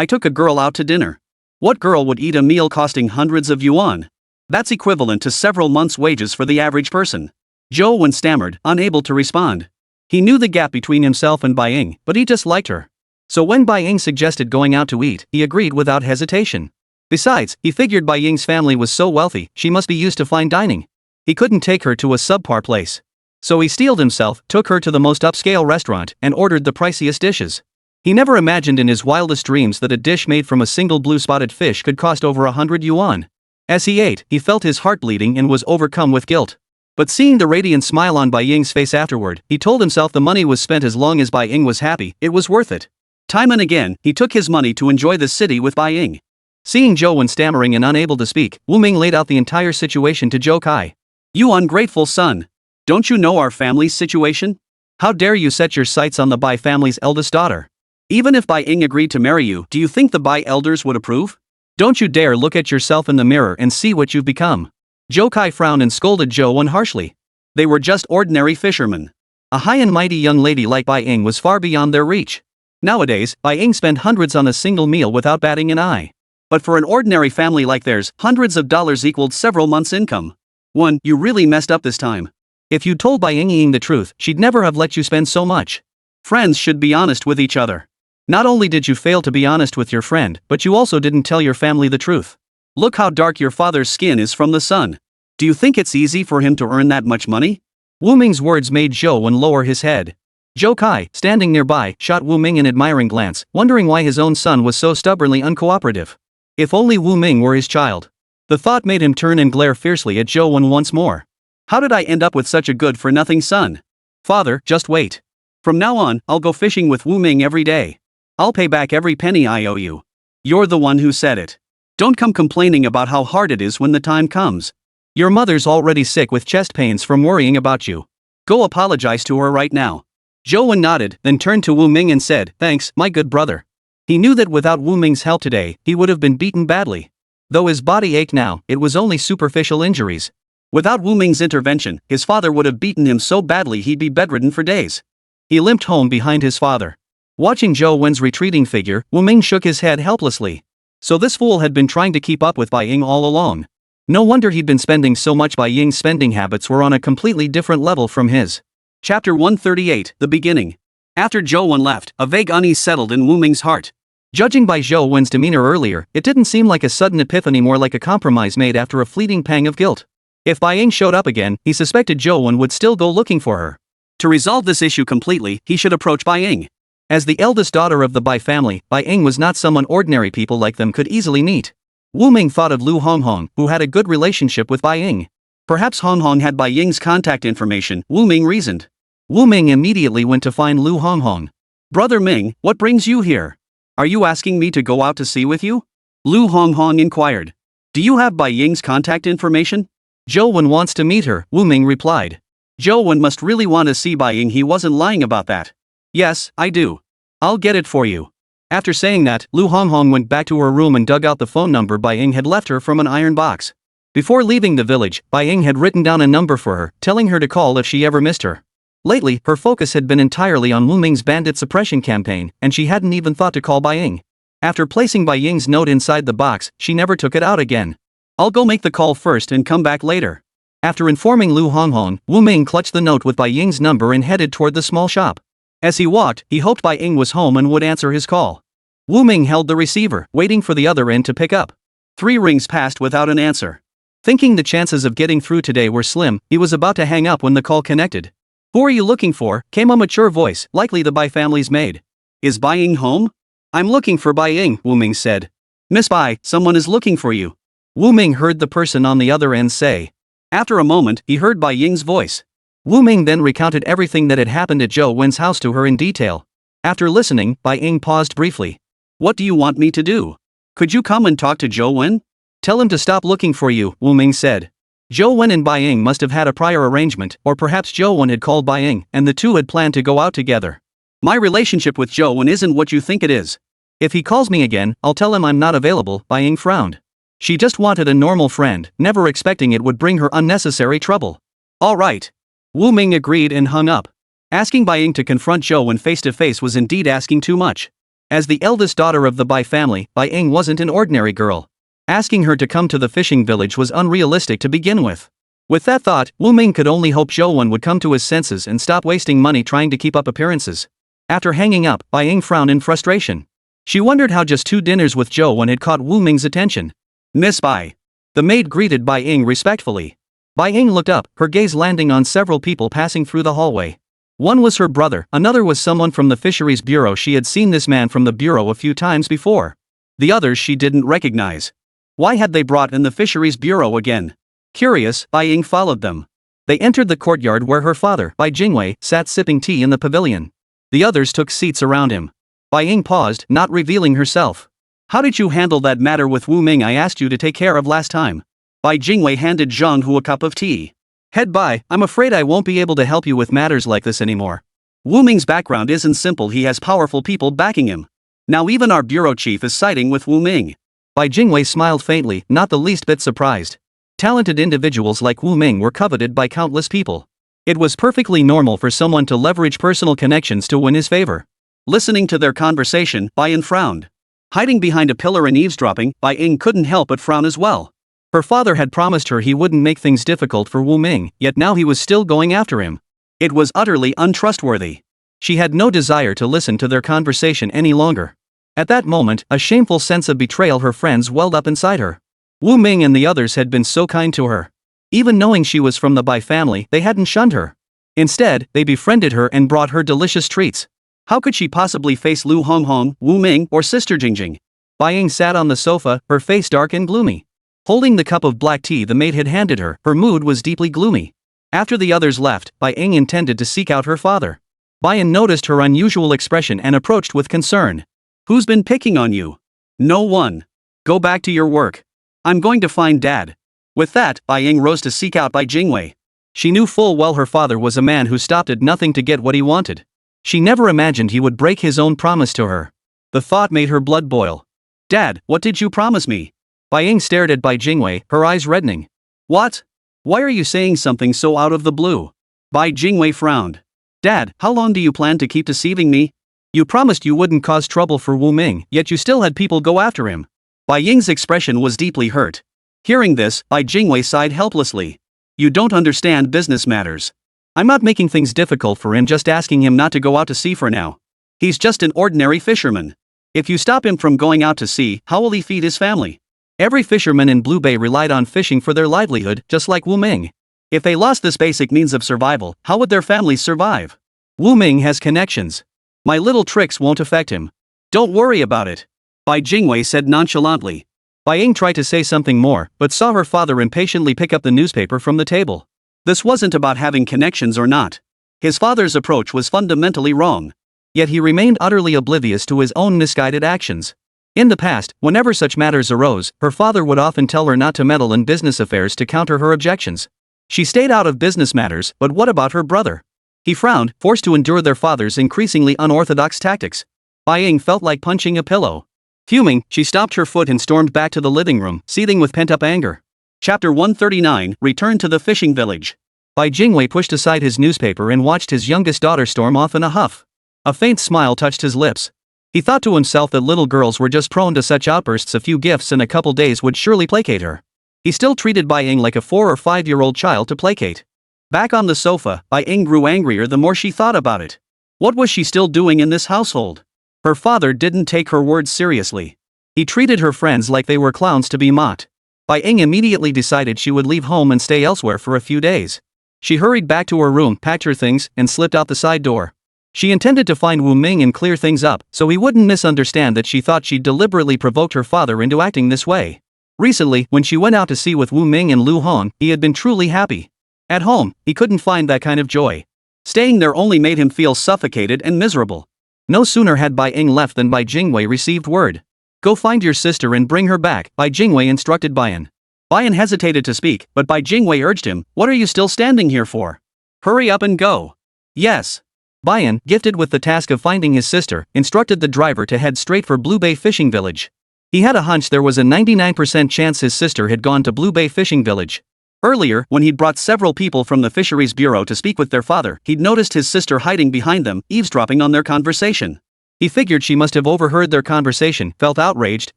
took a girl out to dinner. What girl would eat a meal costing hundreds of yuan? That's equivalent to several months' wages for the average person. Zhou Wen stammered, unable to respond. He knew the gap between himself and Bai Ying, but he just liked her. So when Bai Ying suggested going out to eat, he agreed without hesitation. Besides, he figured Bai Ying's family was so wealthy, she must be used to fine dining. He couldn't take her to a subpar place. So he steeled himself, took her to the most upscale restaurant, and ordered the priciest dishes. He never imagined in his wildest dreams that a dish made from a single blue-spotted fish could cost over 100 yuan. As he ate, he felt his heart bleeding and was overcome with guilt. But seeing the radiant smile on Bai Ying's face afterward, he told himself the money was spent as long as Bai Ying was happy, it was worth it. Time and again, he took his money to enjoy the city with Bai Ying. Seeing Zhou Wen stammering and unable to speak, Wu Ming laid out the entire situation to Zhou Kai. You ungrateful son. Don't you know our family's situation? How dare you set your sights on the Bai family's eldest daughter? Even if Bai Ying agreed to marry you, do you think the Bai elders would approve? Don't you dare look at yourself in the mirror and see what you've become. Zhou Kai frowned and scolded Zhou Wen harshly. They were just ordinary fishermen. A high and mighty young lady like Bai Ying was far beyond their reach. Nowadays, Bai Ying spent hundreds on a single meal without batting an eye. But for an ordinary family like theirs, hundreds of dollars equaled several months' income. You really messed up this time. If you'd told Bai Ying the truth, she'd never have let you spend so much. Friends should be honest with each other. Not only did you fail to be honest with your friend, but you also didn't tell your family the truth. Look how dark your father's skin is from the sun. Do you think it's easy for him to earn that much money? Wu Ming's words made Zhou Wen lower his head. Zhou Kai, standing nearby, shot Wu Ming an admiring glance, wondering why his own son was so stubbornly uncooperative. If only Wu Ming were his child. The thought made him turn and glare fiercely at Zhou Wen once more. How did I end up with such a good-for-nothing son? Father, just wait. From now on, I'll go fishing with Wu Ming every day. I'll pay back every penny I owe you. You're the one who said it. Don't come complaining about how hard it is when the time comes. Your mother's already sick with chest pains from worrying about you. Go apologize to her right now. Zhou Wen nodded, then turned to Wu Ming and said, Thanks, my good brother. He knew that without Wu Ming's help today, he would have been beaten badly. Though his body ached now, it was only superficial injuries. Without Wu Ming's intervention, his father would have beaten him so badly he'd be bedridden for days. He limped home behind his father. Watching Zhou Wen's retreating figure, Wu Ming shook his head helplessly. So this fool had been trying to keep up with Bai Ying all along. No wonder he'd been spending so much. Bai Ying's spending habits were on a completely different level from his. Chapter 138, The Beginning. After Zhou Wen left, a vague unease settled in Wu Ming's heart. Judging by Zhou Wen's demeanor earlier, it didn't seem like a sudden epiphany, more like a compromise made after a fleeting pang of guilt. If Bai Ying showed up again, he suspected Zhou Wen would still go looking for her. To resolve this issue completely, he should approach Bai Ying. As the eldest daughter of the Bai family, Bai Ying was not someone ordinary people like them could easily meet. Wu Ming thought of Lu Honghong, who had a good relationship with Bai Ying. Perhaps Hong Hong had Bai Ying's contact information, Wu Ming reasoned. Wu Ming immediately went to find Lu Hong Hong. Brother Ming, what brings you here? Are you asking me to go out to sea with you? Lu Hong Hong inquired. Do you have Bai Ying's contact information? Zhou Wen wants to meet her, Wu Ming replied. Zhou Wen must really want to see Bai Ying, he wasn't lying about that. Yes, I do. I'll get it for you. After saying that, Lu Hong Hong went back to her room and dug out the phone number Bai Ying had left her from an iron box. Before leaving the village, Bai Ying had written down a number for her, telling her to call if she ever missed her. Lately, her focus had been entirely on Wu Ming's bandit suppression campaign, and she hadn't even thought to call Bai Ying. After placing Bai Ying's note inside the box, she never took it out again. I'll go make the call first and come back later. After informing Lu Hong Hong, Wu Ming clutched the note with Bai Ying's number and headed toward the small shop. As he walked, he hoped Bai Ying was home and would answer his call. Wu Ming held the receiver, waiting for the other end to pick up. 3 rings passed without an answer. Thinking the chances of getting through today were slim, he was about to hang up when the call connected. Who are you looking for? Came a mature voice, likely the Bai family's maid. Is Bai Ying home? I'm looking for Bai Ying, Wu Ming said. Miss Bai, someone is looking for you. Wu Ming heard the person on the other end say. After a moment, he heard Bai Ying's voice. Wu Ming then recounted everything that had happened at Zhou Wen's house to her in detail. After listening, Bai Ying paused briefly. What do you want me to do? Could you come and talk to Zhou Wen? Tell him to stop looking for you, Wu Ming said. Zhou Wen and Bai Ying must have had a prior arrangement, or perhaps Zhou Wen had called Bai Ying, and the two had planned to go out together. My relationship with Zhou Wen isn't what you think it is. If he calls me again, I'll tell him I'm not available, Bai Ying frowned. She just wanted a normal friend, never expecting it would bring her unnecessary trouble. All right. Wu Ming agreed and hung up. Asking Bai Ying to confront Zhou Wen face to face was indeed asking too much. As the eldest daughter of the Bai family, Bai Ying wasn't an ordinary girl. Asking her to come to the fishing village was unrealistic to begin with. With that thought, Wu Ming could only hope Zhou Wen would come to his senses and stop wasting money trying to keep up appearances. After hanging up, Bai Ying frowned in frustration. She wondered how just 2 dinners with Zhou Wen had caught Wu Ming's attention. Miss Bai. The maid greeted Bai Ying respectfully. Bai Ying looked up, her gaze landing on several people passing through the hallway. One was her brother, another was someone from the Fisheries Bureau. She had seen this man from the bureau a few times before. The others she didn't recognize. Why had they brought in the Fisheries Bureau again? Curious, Bai Ying followed them. They entered the courtyard where her father, Bai Jingwei, sat sipping tea in the pavilion. The others took seats around him. Bai Ying paused, not revealing herself. How did you handle that matter with Wu Ming I asked you to take care of last time? Bai Jingwei handed Zhang Hu a cup of tea. Head Bai, I'm afraid I won't be able to help you with matters like this anymore. Wu Ming's background isn't simple, he has powerful people backing him. Now even our bureau chief is siding with Wu Ming. Bai Jingwei smiled faintly, not the least bit surprised. Talented individuals like Wu Ming were coveted by countless people. It was perfectly normal for someone to leverage personal connections to win his favor. Listening to their conversation, Bai Yin frowned. Hiding behind a pillar and eavesdropping, Bai Ying couldn't help but frown as well. Her father had promised her he wouldn't make things difficult for Wu Ming, yet now he was still going after him. It was utterly untrustworthy. She had no desire to listen to their conversation any longer. At that moment, a shameful sense of betrayal her friends welled up inside her. Wu Ming and the others had been so kind to her. Even knowing she was from the Bai family, they hadn't shunned her. Instead, they befriended her and brought her delicious treats. How could she possibly face Lu Honghong, Wu Ming, or Sister Jingjing? Bai Ying sat on the sofa, her face dark and gloomy. Holding the cup of black tea the maid had handed her, her mood was deeply gloomy. After the others left, Bai Ying intended to seek out her father. Bai Yin noticed her unusual expression and approached with concern. Who's been picking on you? No one. Go back to your work. I'm going to find Dad. With that, Bai Ying rose to seek out Bai Jingwei. She knew full well her father was a man who stopped at nothing to get what he wanted. She never imagined he would break his own promise to her. The thought made her blood boil. Dad, what did you promise me? Bai Ying stared at Bai Jingwei, her eyes reddening. What? Why are you saying something so out of the blue? Bai Jingwei frowned. Dad, how long do you plan to keep deceiving me? You promised you wouldn't cause trouble for Wu Ming, yet you still had people go after him. Bai Ying's expression was deeply hurt. Hearing this, Bai Jingwei sighed helplessly. You don't understand business matters. I'm not making things difficult for him, just asking him not to go out to sea for now. He's just an ordinary fisherman. If you stop him from going out to sea, how will he feed his family? Every fisherman in Blue Bay relied on fishing for their livelihood, just like Wu Ming. If they lost this basic means of survival, how would their families survive? Wu Ming has connections. My little tricks won't affect him. Don't worry about it. Bai Jingwei said nonchalantly. Bai Ying tried to say something more, but saw her father impatiently pick up the newspaper from the table. This wasn't about having connections or not. His father's approach was fundamentally wrong. Yet he remained utterly oblivious to his own misguided actions. In the past, whenever such matters arose, her father would often tell her not to meddle in business affairs to counter her objections. She stayed out of business matters, but what about her brother? He frowned, forced to endure their father's increasingly unorthodox tactics. Bai Ying felt like punching a pillow. Fuming, she stomped her foot and stormed back to the living room, seething with pent-up anger. Chapter 139, Return to the Fishing Village. Bai Jingwei pushed aside his newspaper and watched his youngest daughter storm off in a huff. A faint smile touched his lips. He thought to himself that little girls were just prone to such outbursts. A few gifts in a couple days would surely placate her. He still treated Bai Ying like a 4 or 5-year-old child to placate. Back on the sofa, Bai Ying grew angrier the more she thought about it. What was she still doing in this household? Her father didn't take her words seriously. He treated her friends like they were clowns to be mocked. Bai Ying immediately decided she would leave home and stay elsewhere for a few days. She hurried back to her room, packed her things, and slipped out the side door. She intended to find Wu Ming and clear things up, so he wouldn't misunderstand that she thought she'd deliberately provoked her father into acting this way. Recently, when she went out to sea with Wu Ming and Lu Hon, he had been truly happy. At home, he couldn't find that kind of joy. Staying there only made him feel suffocated and miserable. No sooner had Bai Ying left than Bai Jingwei received word. Go find your sister and bring her back, Bai Jingwei instructed Baiyan. Baiyan hesitated to speak, but Bai Jingwei urged him, what are you still standing here for? Hurry up and go. Yes. Baiyan, gifted with the task of finding his sister, instructed the driver to head straight for Blue Bay Fishing Village. He had a hunch there was a 99% chance his sister had gone to Blue Bay Fishing Village. Earlier, when he'd brought several people from the Fisheries Bureau to speak with their father, he'd noticed his sister hiding behind them, eavesdropping on their conversation. He figured she must have overheard their conversation, felt outraged,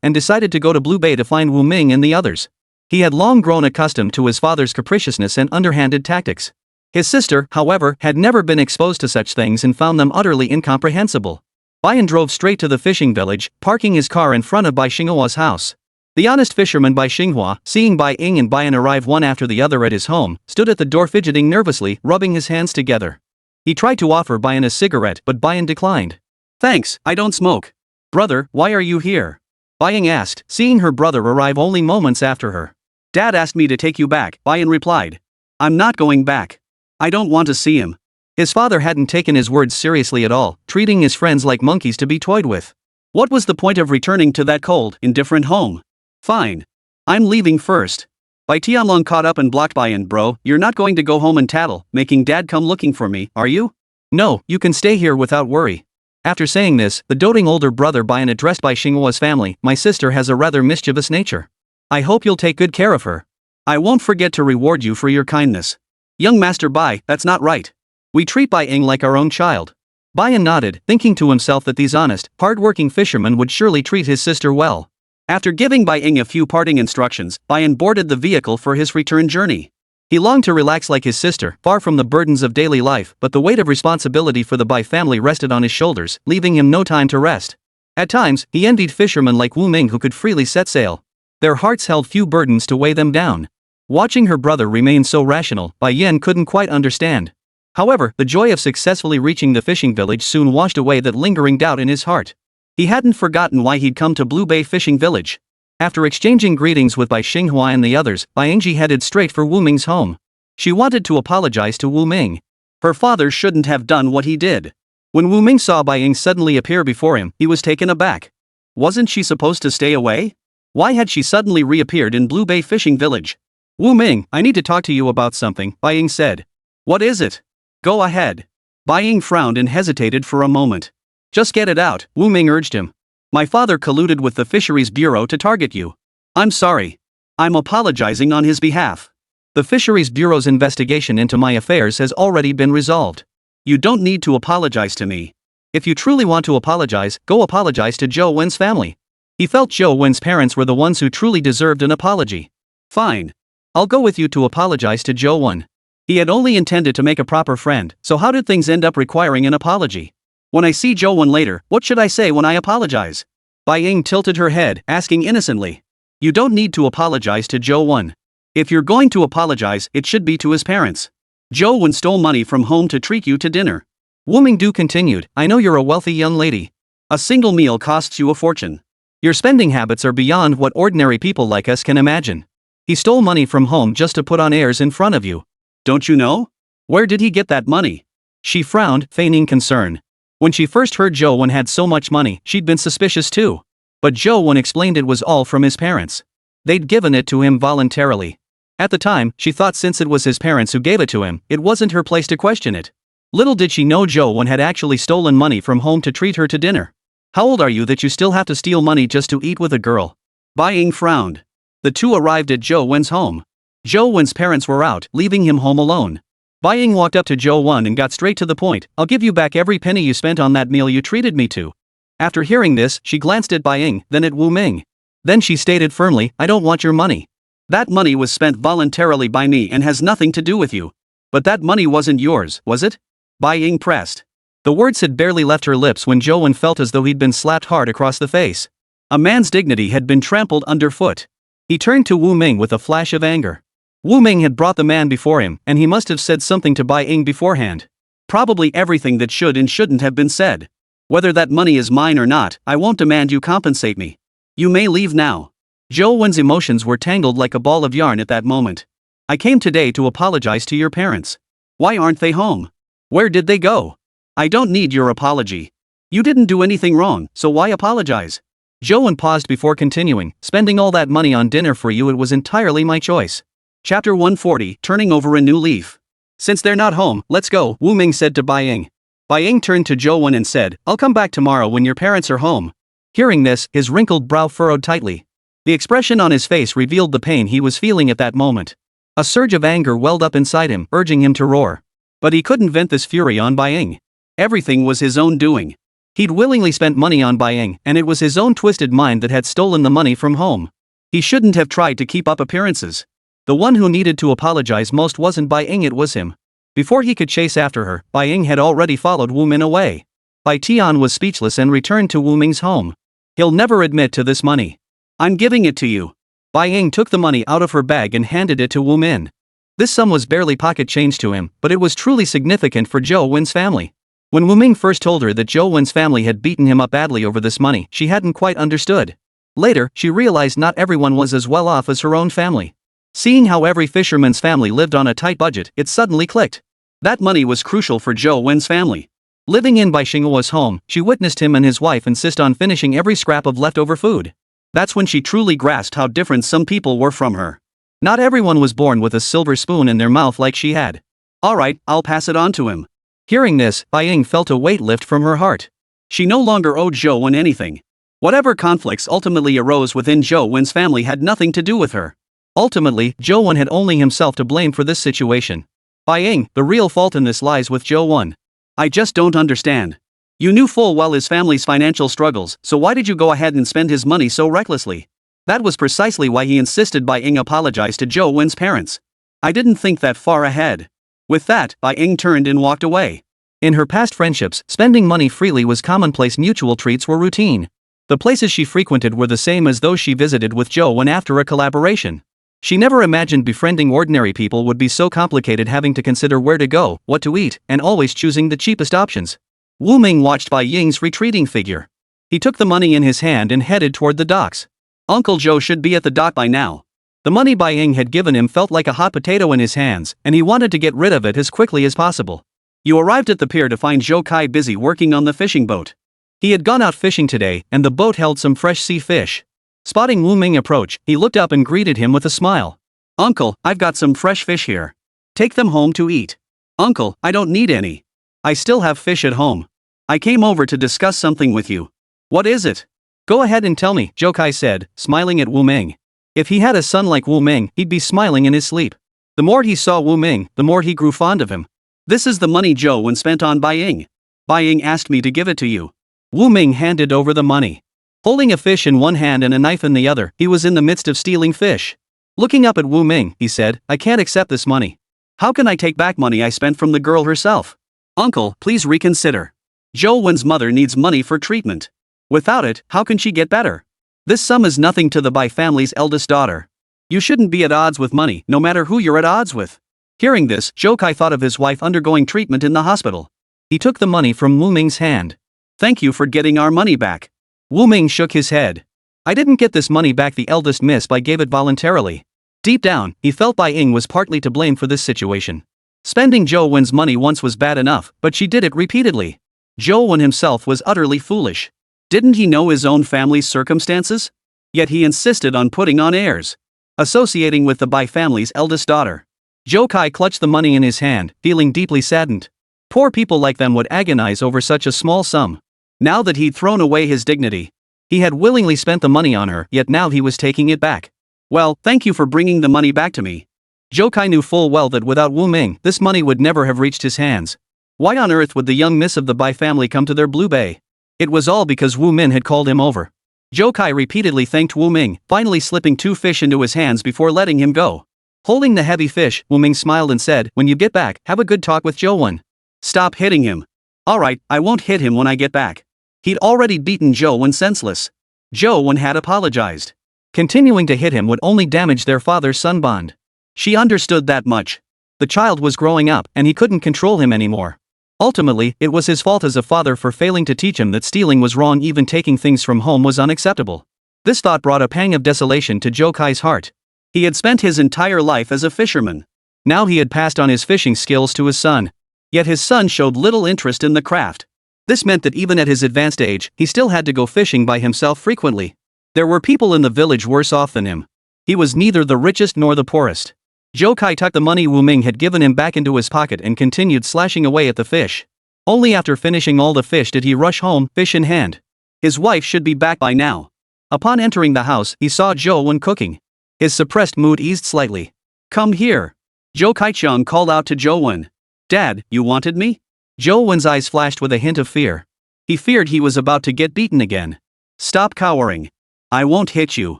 and decided to go to Blue Bay to find Wu Ming and the others. He had long grown accustomed to his father's capriciousness and underhanded tactics. His sister, however, had never been exposed to such things and found them utterly incomprehensible. Baiyan drove straight to the fishing village, parking his car in front of Bai Xinghua's house. The honest fisherman Bai Xinghua, seeing Bai Ying and Baiyan arrive one after the other at his home, stood at the door fidgeting nervously, rubbing his hands together. He tried to offer Baiyan a cigarette, but Baiyan declined. Thanks, I don't smoke. Brother, why are you here? Bai Ying asked, seeing her brother arrive only moments after her. Dad asked me to take you back, Baiyan replied. I'm not going back. I don't want to see him. His father hadn't taken his words seriously at all, treating his friends like monkeys to be toyed with. What was the point of returning to that cold, indifferent home? Fine. I'm leaving first. Bai Tianlong caught up and blocked Baiyan. Bro, you're not going to go home and tattle, making dad come looking for me, are you? No, you can stay here without worry. After saying this, the doting older brother Baiyan addressed Bai Xinghua's family, my sister has a rather mischievous nature. I hope you'll take good care of her. I won't forget to reward you for your kindness. Young Master Bai, that's not right. We treat Bai Ying like our own child. Baiyan nodded, thinking to himself that these honest, hard-working fishermen would surely treat his sister well. After giving Bai Ying a few parting instructions, Baiyan boarded the vehicle for his return journey. He longed to relax like his sister, far from the burdens of daily life, but the weight of responsibility for the Bai family rested on his shoulders, leaving him no time to rest. At times, he envied fishermen like Wu Ming who could freely set sail. Their hearts held few burdens to weigh them down. Watching her brother remain so rational, Bai Yen couldn't quite understand. However, the joy of successfully reaching the fishing village soon washed away that lingering doubt in his heart. He hadn't forgotten why he'd come to Blue Bay Fishing Village. After exchanging greetings with Bai Xinghua and the others, Wuliangye headed straight for Wu Ming's home. She wanted to apologize to Wu Ming. Her father shouldn't have done what he did. When Wu Ming saw Bai Ying suddenly appear before him, he was taken aback. Wasn't she supposed to stay away? Why had she suddenly reappeared in Blue Bay Fishing Village? Wu Ming, I need to talk to you about something, Bai Ying said. What is it? Go ahead. Bai Ying frowned and hesitated for a moment. Just get it out, Wu Ming urged him. My father colluded with the Fisheries Bureau to target you. I'm sorry. I'm apologizing on his behalf. The Fisheries Bureau's investigation into my affairs has already been resolved. You don't need to apologize to me. If you truly want to apologize, go apologize to Zhou Wen's family. He felt Zhou Wen's parents were the ones who truly deserved an apology. Fine. I'll go with you to apologize to Zhou Wen. He had only intended to make a proper friend, so how did things end up requiring an apology? When I see Zhou Wen later, what should I say when I apologize? Bai Ying tilted her head, asking innocently. You don't need to apologize to Zhou Wen. If you're going to apologize, it should be to his parents. Zhou Wen stole money from home to treat you to dinner. Wu Mingdu continued, I know you're a wealthy young lady. A single meal costs you a fortune. Your spending habits are beyond what ordinary people like us can imagine. He stole money from home just to put on airs in front of you. Don't you know? Where did he get that money? She frowned, feigning concern. When she first heard Zhou Wen had so much money, she'd been suspicious too. But Zhou Wen explained it was all from his parents. They'd given it to him voluntarily. At the time, she thought since it was his parents who gave it to him, it wasn't her place to question it. Little did she know Zhou Wen had actually stolen money from home to treat her to dinner. How old are you that you still have to steal money just to eat with a girl? Bai Ying frowned. The two arrived at Zhou Wen's home. Zhou Wen's parents were out, leaving him home alone. Bai Ying walked up to Zhou Wen and got straight to the point. I'll give you back every penny you spent on that meal you treated me to. After hearing this, she glanced at Bai Ying, then at Wu Ming. Then she stated firmly, I don't want your money. That money was spent voluntarily by me and has nothing to do with you. But that money wasn't yours, was it? Bai Ying pressed. The words had barely left her lips when Zhou Wen felt as though he'd been slapped hard across the face. A man's dignity had been trampled underfoot. He turned to Wu Ming with a flash of anger. Wu Ming had brought the man before him, and he must have said something to Bai Ying beforehand. Probably everything that should and shouldn't have been said. Whether that money is mine or not, I won't demand you compensate me. You may leave now. Zhou Wen's emotions were tangled like a ball of yarn at that moment. I came today to apologize to your parents. Why aren't they home? Where did they go? I don't need your apology. You didn't do anything wrong, so why apologize? Zhou Wen paused before continuing, spending all that money on dinner for you, it was entirely my choice. Chapter 140, Turning Over a New Leaf. Since they're not home, let's go, Wu Ming said to Bai Ying. Bai Ying turned to Zhou Wen and said, I'll come back tomorrow when your parents are home. Hearing this, his wrinkled brow furrowed tightly. The expression on his face revealed the pain he was feeling at that moment. A surge of anger welled up inside him, urging him to roar. But he couldn't vent this fury on Bai Ying. Everything was his own doing. He'd willingly spent money on Bai Ying, and it was his own twisted mind that had stolen the money from home. He shouldn't have tried to keep up appearances. The one who needed to apologize most wasn't Bai Ying, it was him. Before he could chase after her, Bai Ying had already followed Wu Min away. Bai Tian was speechless and returned to Wu Ming's home. He'll never admit to this money. I'm giving it to you. Bai Ying took the money out of her bag and handed it to Wu Min. This sum was barely pocket change to him, but it was truly significant for Zhou Wen's family. When Wu Ming first told her that Zhou Wen's family had beaten him up badly over this money, she hadn't quite understood. Later, she realized not everyone was as well off as her own family. Seeing how every fisherman's family lived on a tight budget, it suddenly clicked. That money was crucial for Zhou Wen's family. Living in Bai Xinghua's home, she witnessed him and his wife insist on finishing every scrap of leftover food. That's when she truly grasped how different some people were from her. Not everyone was born with a silver spoon in their mouth like she had. Alright, I'll pass it on to him. Hearing this, Bai Ying felt a weight lift from her heart. She no longer owed Zhou Wen anything. Whatever conflicts ultimately arose within Zhou Wen's family had nothing to do with her. Ultimately, Zhou Wen had only himself to blame for this situation. Bai Ying, the real fault in this lies with Zhou Wen. I just don't understand. You knew full well his family's financial struggles, so why did you go ahead and spend his money so recklessly? That was precisely why he insisted Bai Ying apologize to Zhou Wen's parents. I didn't think that far ahead. With that, Bai Ying turned and walked away. In her past friendships, spending money freely was commonplace, mutual treats were routine. The places she frequented were the same as those she visited with Zhou Wen after a collaboration. She never imagined befriending ordinary people would be so complicated, having to consider where to go, what to eat, and always choosing the cheapest options. Wu Ming watched Bai Ying's retreating figure. He took the money in his hand and headed toward the docks. Uncle Zhou should be at the dock by now. The money Bai Ying had given him felt like a hot potato in his hands, and he wanted to get rid of it as quickly as possible. You arrived at the pier to find Zhou Kai busy working on the fishing boat. He had gone out fishing today, and the boat held some fresh sea fish. Spotting Wu Ming approach, he looked up and greeted him with a smile. Uncle, I've got some fresh fish here. Take them home to eat. Uncle, I don't need any. I still have fish at home. I came over to discuss something with you. What is it? Go ahead and tell me, Zhou Kai said, smiling at Wu Ming. If he had a son like Wu Ming, he'd be smiling in his sleep. The more he saw Wu Ming, the more he grew fond of him. This is the money Zhou Wen spent on Bai Ying. Bai Ying asked me to give it to you. Wu Ming handed over the money. Holding a fish in one hand and a knife in the other, he was in the midst of stealing fish. Looking up at Wu Ming, he said, I can't accept this money. How can I take back money I spent from the girl herself? Uncle, please reconsider. Zhou Wen's mother needs money for treatment. Without it, how can she get better? This sum is nothing to the Bai family's eldest daughter. You shouldn't be at odds with money, no matter who you're at odds with. Hearing this, Zhou Kai thought of his wife undergoing treatment in the hospital. He took the money from Wu Ming's hand. Thank you for getting our money back. Wu Ming shook his head. I didn't get this money back, the eldest miss Bai gave it voluntarily. Deep down, he felt Bai Ying was partly to blame for this situation. Spending Zhou Wen's money once was bad enough, but she did it repeatedly. Zhou Wen himself was utterly foolish. Didn't he know his own family's circumstances? Yet he insisted on putting on airs. Associating with the Bai family's eldest daughter. Zhou Kai clutched the money in his hand, feeling deeply saddened. Poor people like them would agonize over such a small sum. Now that he'd thrown away his dignity, he had willingly spent the money on her, yet now he was taking it back. Well, thank you for bringing the money back to me. Zhou Kai knew full well that without Wu Ming, this money would never have reached his hands. Why on earth would the young miss of the Bai family come to their blue bay? It was all because Wu Min had called him over. Zhou Kai repeatedly thanked Wu Ming, finally slipping 2 fish into his hands before letting him go. Holding the heavy fish, Wu Ming smiled and said, "When you get back, have a good talk with Zhou Wen. Stop hitting him." "Alright, I won't hit him when I get back." He'd already beaten Zhou Wen senseless. Zhou Wen had apologized. Continuing to hit him would only damage their father-son bond. She understood that much. The child was growing up, and he couldn't control him anymore. Ultimately, it was his fault as a father for failing to teach him that stealing was wrong, even taking things from home was unacceptable. This thought brought a pang of desolation to Zhou Kai's heart. He had spent his entire life as a fisherman. Now he had passed on his fishing skills to his son. Yet his son showed little interest in the craft. This meant that even at his advanced age, he still had to go fishing by himself frequently. There were people in the village worse off than him. He was neither the richest nor the poorest. Zhou Kai tucked the money Wu Ming had given him back into his pocket and continued slashing away at the fish. Only after finishing all the fish did he rush home, fish in hand. His wife should be back by now. Upon entering the house, he saw Zhou Wen cooking. His suppressed mood eased slightly. "Come here." Zhou Kaichang called out to Zhou Wen. "Dad, you wanted me?" Zhou Wen's eyes flashed with a hint of fear. He feared he was about to get beaten again. "Stop cowering. I won't hit you."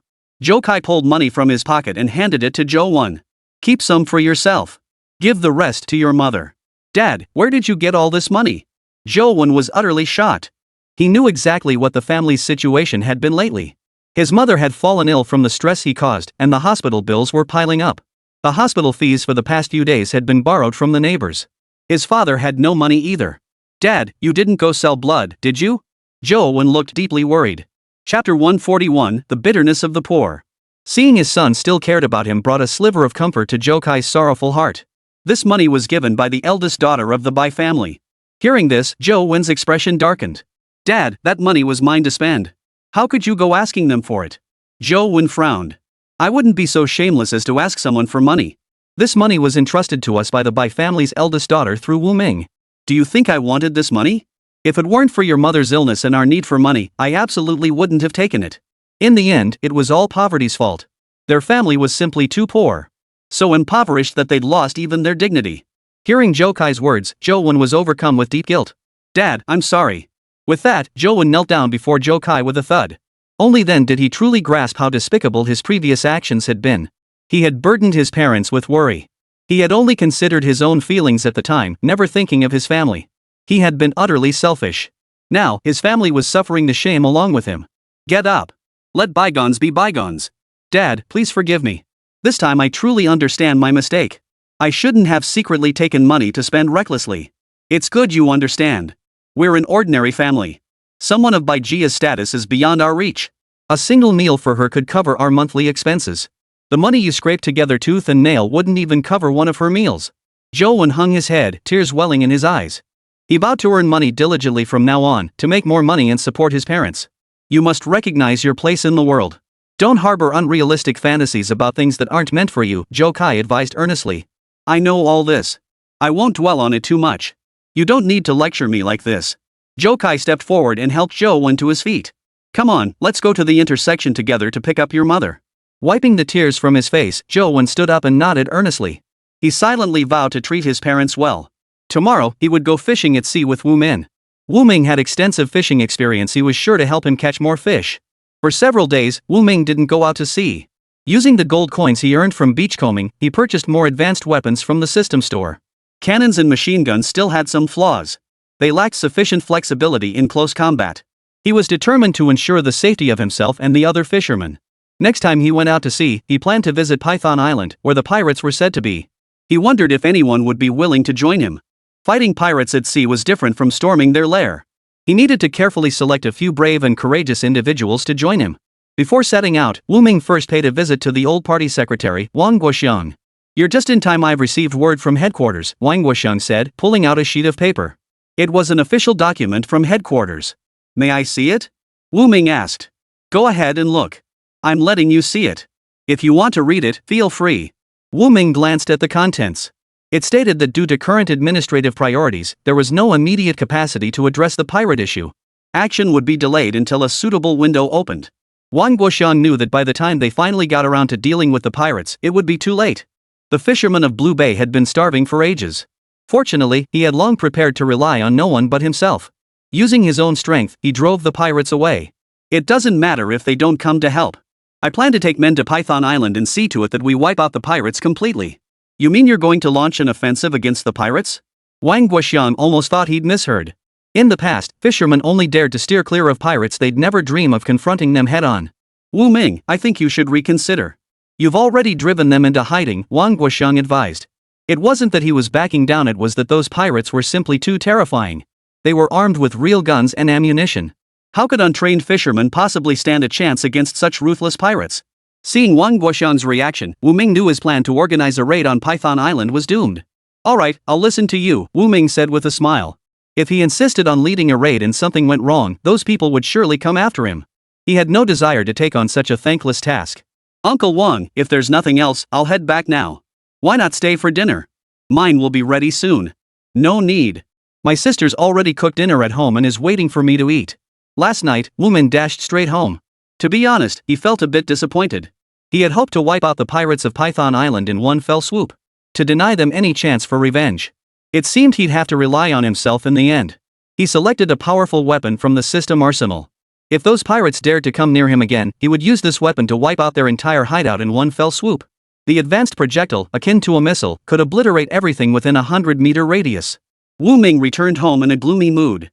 Zhou Kai pulled money from his pocket and handed it to Zhou Wen. "Keep some for yourself. Give the rest to your mother." "Dad, where did you get all this money?" Zhou Wen was utterly shocked. He knew exactly what the family's situation had been lately. His mother had fallen ill from the stress he caused, and the hospital bills were piling up. The hospital fees for the past few days had been borrowed from the neighbors. His father had no money either. "Dad, you didn't go sell blood, did you?" Zhou Wen looked deeply worried. Chapter 141, The Bitterness of the Poor. Seeing his son still cared about him brought a sliver of comfort to Zhou Kai's sorrowful heart. This money was given by the eldest daughter of the Bai family. Hearing this, Zhou Wen's expression darkened. "Dad, that money was mine to spend. How could you go asking them for it?" Zhou Wen frowned. "I wouldn't be so shameless as to ask someone for money. This money was entrusted to us by the Bai family's eldest daughter through Wu Ming. Do you think I wanted this money? If it weren't for your mother's illness and our need for money, I absolutely wouldn't have taken it. In the end, it was all poverty's fault. Their family was simply too poor. So impoverished that they'd lost even their dignity." Hearing Zhou Kai's words, Zhou Wen was overcome with deep guilt. "Dad, I'm sorry." With that, Zhou Wen knelt down before Zhou Kai with a thud. Only then did he truly grasp how despicable his previous actions had been. He had burdened his parents with worry. He had only considered his own feelings at the time, never thinking of his family. He had been utterly selfish. Now, his family was suffering the shame along with him. "Get up. Let bygones be bygones. Dad, please forgive me. This time I truly understand my mistake. I shouldn't have secretly taken money to spend recklessly. It's good you understand. We're an ordinary family. Someone of Baijia's status is beyond our reach. A single meal for her could cover our monthly expenses. The money you scraped together tooth and nail wouldn't even cover one of her meals." Zhou Wen hung his head, tears welling in his eyes. He vowed to earn money diligently from now on, to make more money and support his parents. "You must recognize your place in the world. Don't harbor unrealistic fantasies about things that aren't meant for you," Zhou Kai advised earnestly. "I know all this. I won't dwell on it too much. You don't need to lecture me like this." Zhou Kai stepped forward and helped Zhou Wen to his feet. "Come on, let's go to the intersection together to pick up your mother." Wiping the tears from his face, Zhou Wen stood up and nodded earnestly. He silently vowed to treat his parents well. Tomorrow, he would go fishing at sea with Wu Min. Wu Ming had extensive fishing experience. He was sure to help him catch more fish. For several days, Wu Ming didn't go out to sea. Using the gold coins he earned from beachcombing, he purchased more advanced weapons from the system store. Cannons and machine guns still had some flaws. They lacked sufficient flexibility in close combat. He was determined to ensure the safety of himself and the other fishermen. Next time he went out to sea, he planned to visit Python Island, where the pirates were said to be. He wondered if anyone would be willing to join him. Fighting pirates at sea was different from storming their lair. He needed to carefully select a few brave and courageous individuals to join him. Before setting out, Wu Ming first paid a visit to the old party secretary, Wang Guoxiang. "You're just in time. I've received word from headquarters," Wang Guoxiang said, pulling out a sheet of paper. It was an official document from headquarters. "May I see it?" Wu Ming asked. "Go ahead and look. I'm letting you see it. If you want to read it, feel free." Wu Ming glanced at the contents. It stated that due to current administrative priorities, there was no immediate capacity to address the pirate issue. Action would be delayed until a suitable window opened. Wang Guoxiang knew that by the time they finally got around to dealing with the pirates, it would be too late. The fisherman of Blue Bay had been starving for ages. Fortunately, he had long prepared to rely on no one but himself. Using his own strength, he drove the pirates away. "It doesn't matter if they don't come to help. I plan to take men to Python Island and see to it that we wipe out the pirates completely." "You mean you're going to launch an offensive against the pirates?" Wang Guoxiang almost thought he'd misheard. In the past, fishermen only dared to steer clear of pirates. They'd never dream of confronting them head-on. "Wu Ming, I think you should reconsider. You've already driven them into hiding," Wang Guoxiang advised. It wasn't that he was backing down, it was that those pirates were simply too terrifying. They were armed with real guns and ammunition. How could untrained fishermen possibly stand a chance against such ruthless pirates? Seeing Wang Guoxiang's reaction, Wu Ming knew his plan to organize a raid on Python Island was doomed. "Alright, I'll listen to you," Wu Ming said with a smile. If he insisted on leading a raid and something went wrong, those people would surely come after him. He had no desire to take on such a thankless task. "Uncle Wang, if there's nothing else, I'll head back now. Why not stay for dinner? Mine will be ready soon." "No need. My sister's already cooked dinner at home and is waiting for me to eat." Last night, Wu Ming dashed straight home. To be honest, he felt a bit disappointed. He had hoped to wipe out the pirates of Python Island in one fell swoop. To deny them any chance for revenge. It seemed he'd have to rely on himself in the end. He selected a powerful weapon from the system arsenal. If those pirates dared to come near him again, he would use this weapon to wipe out their entire hideout in one fell swoop. The advanced projectile, akin to a missile, could obliterate everything within a 100-meter radius. Wu Ming returned home in a gloomy mood.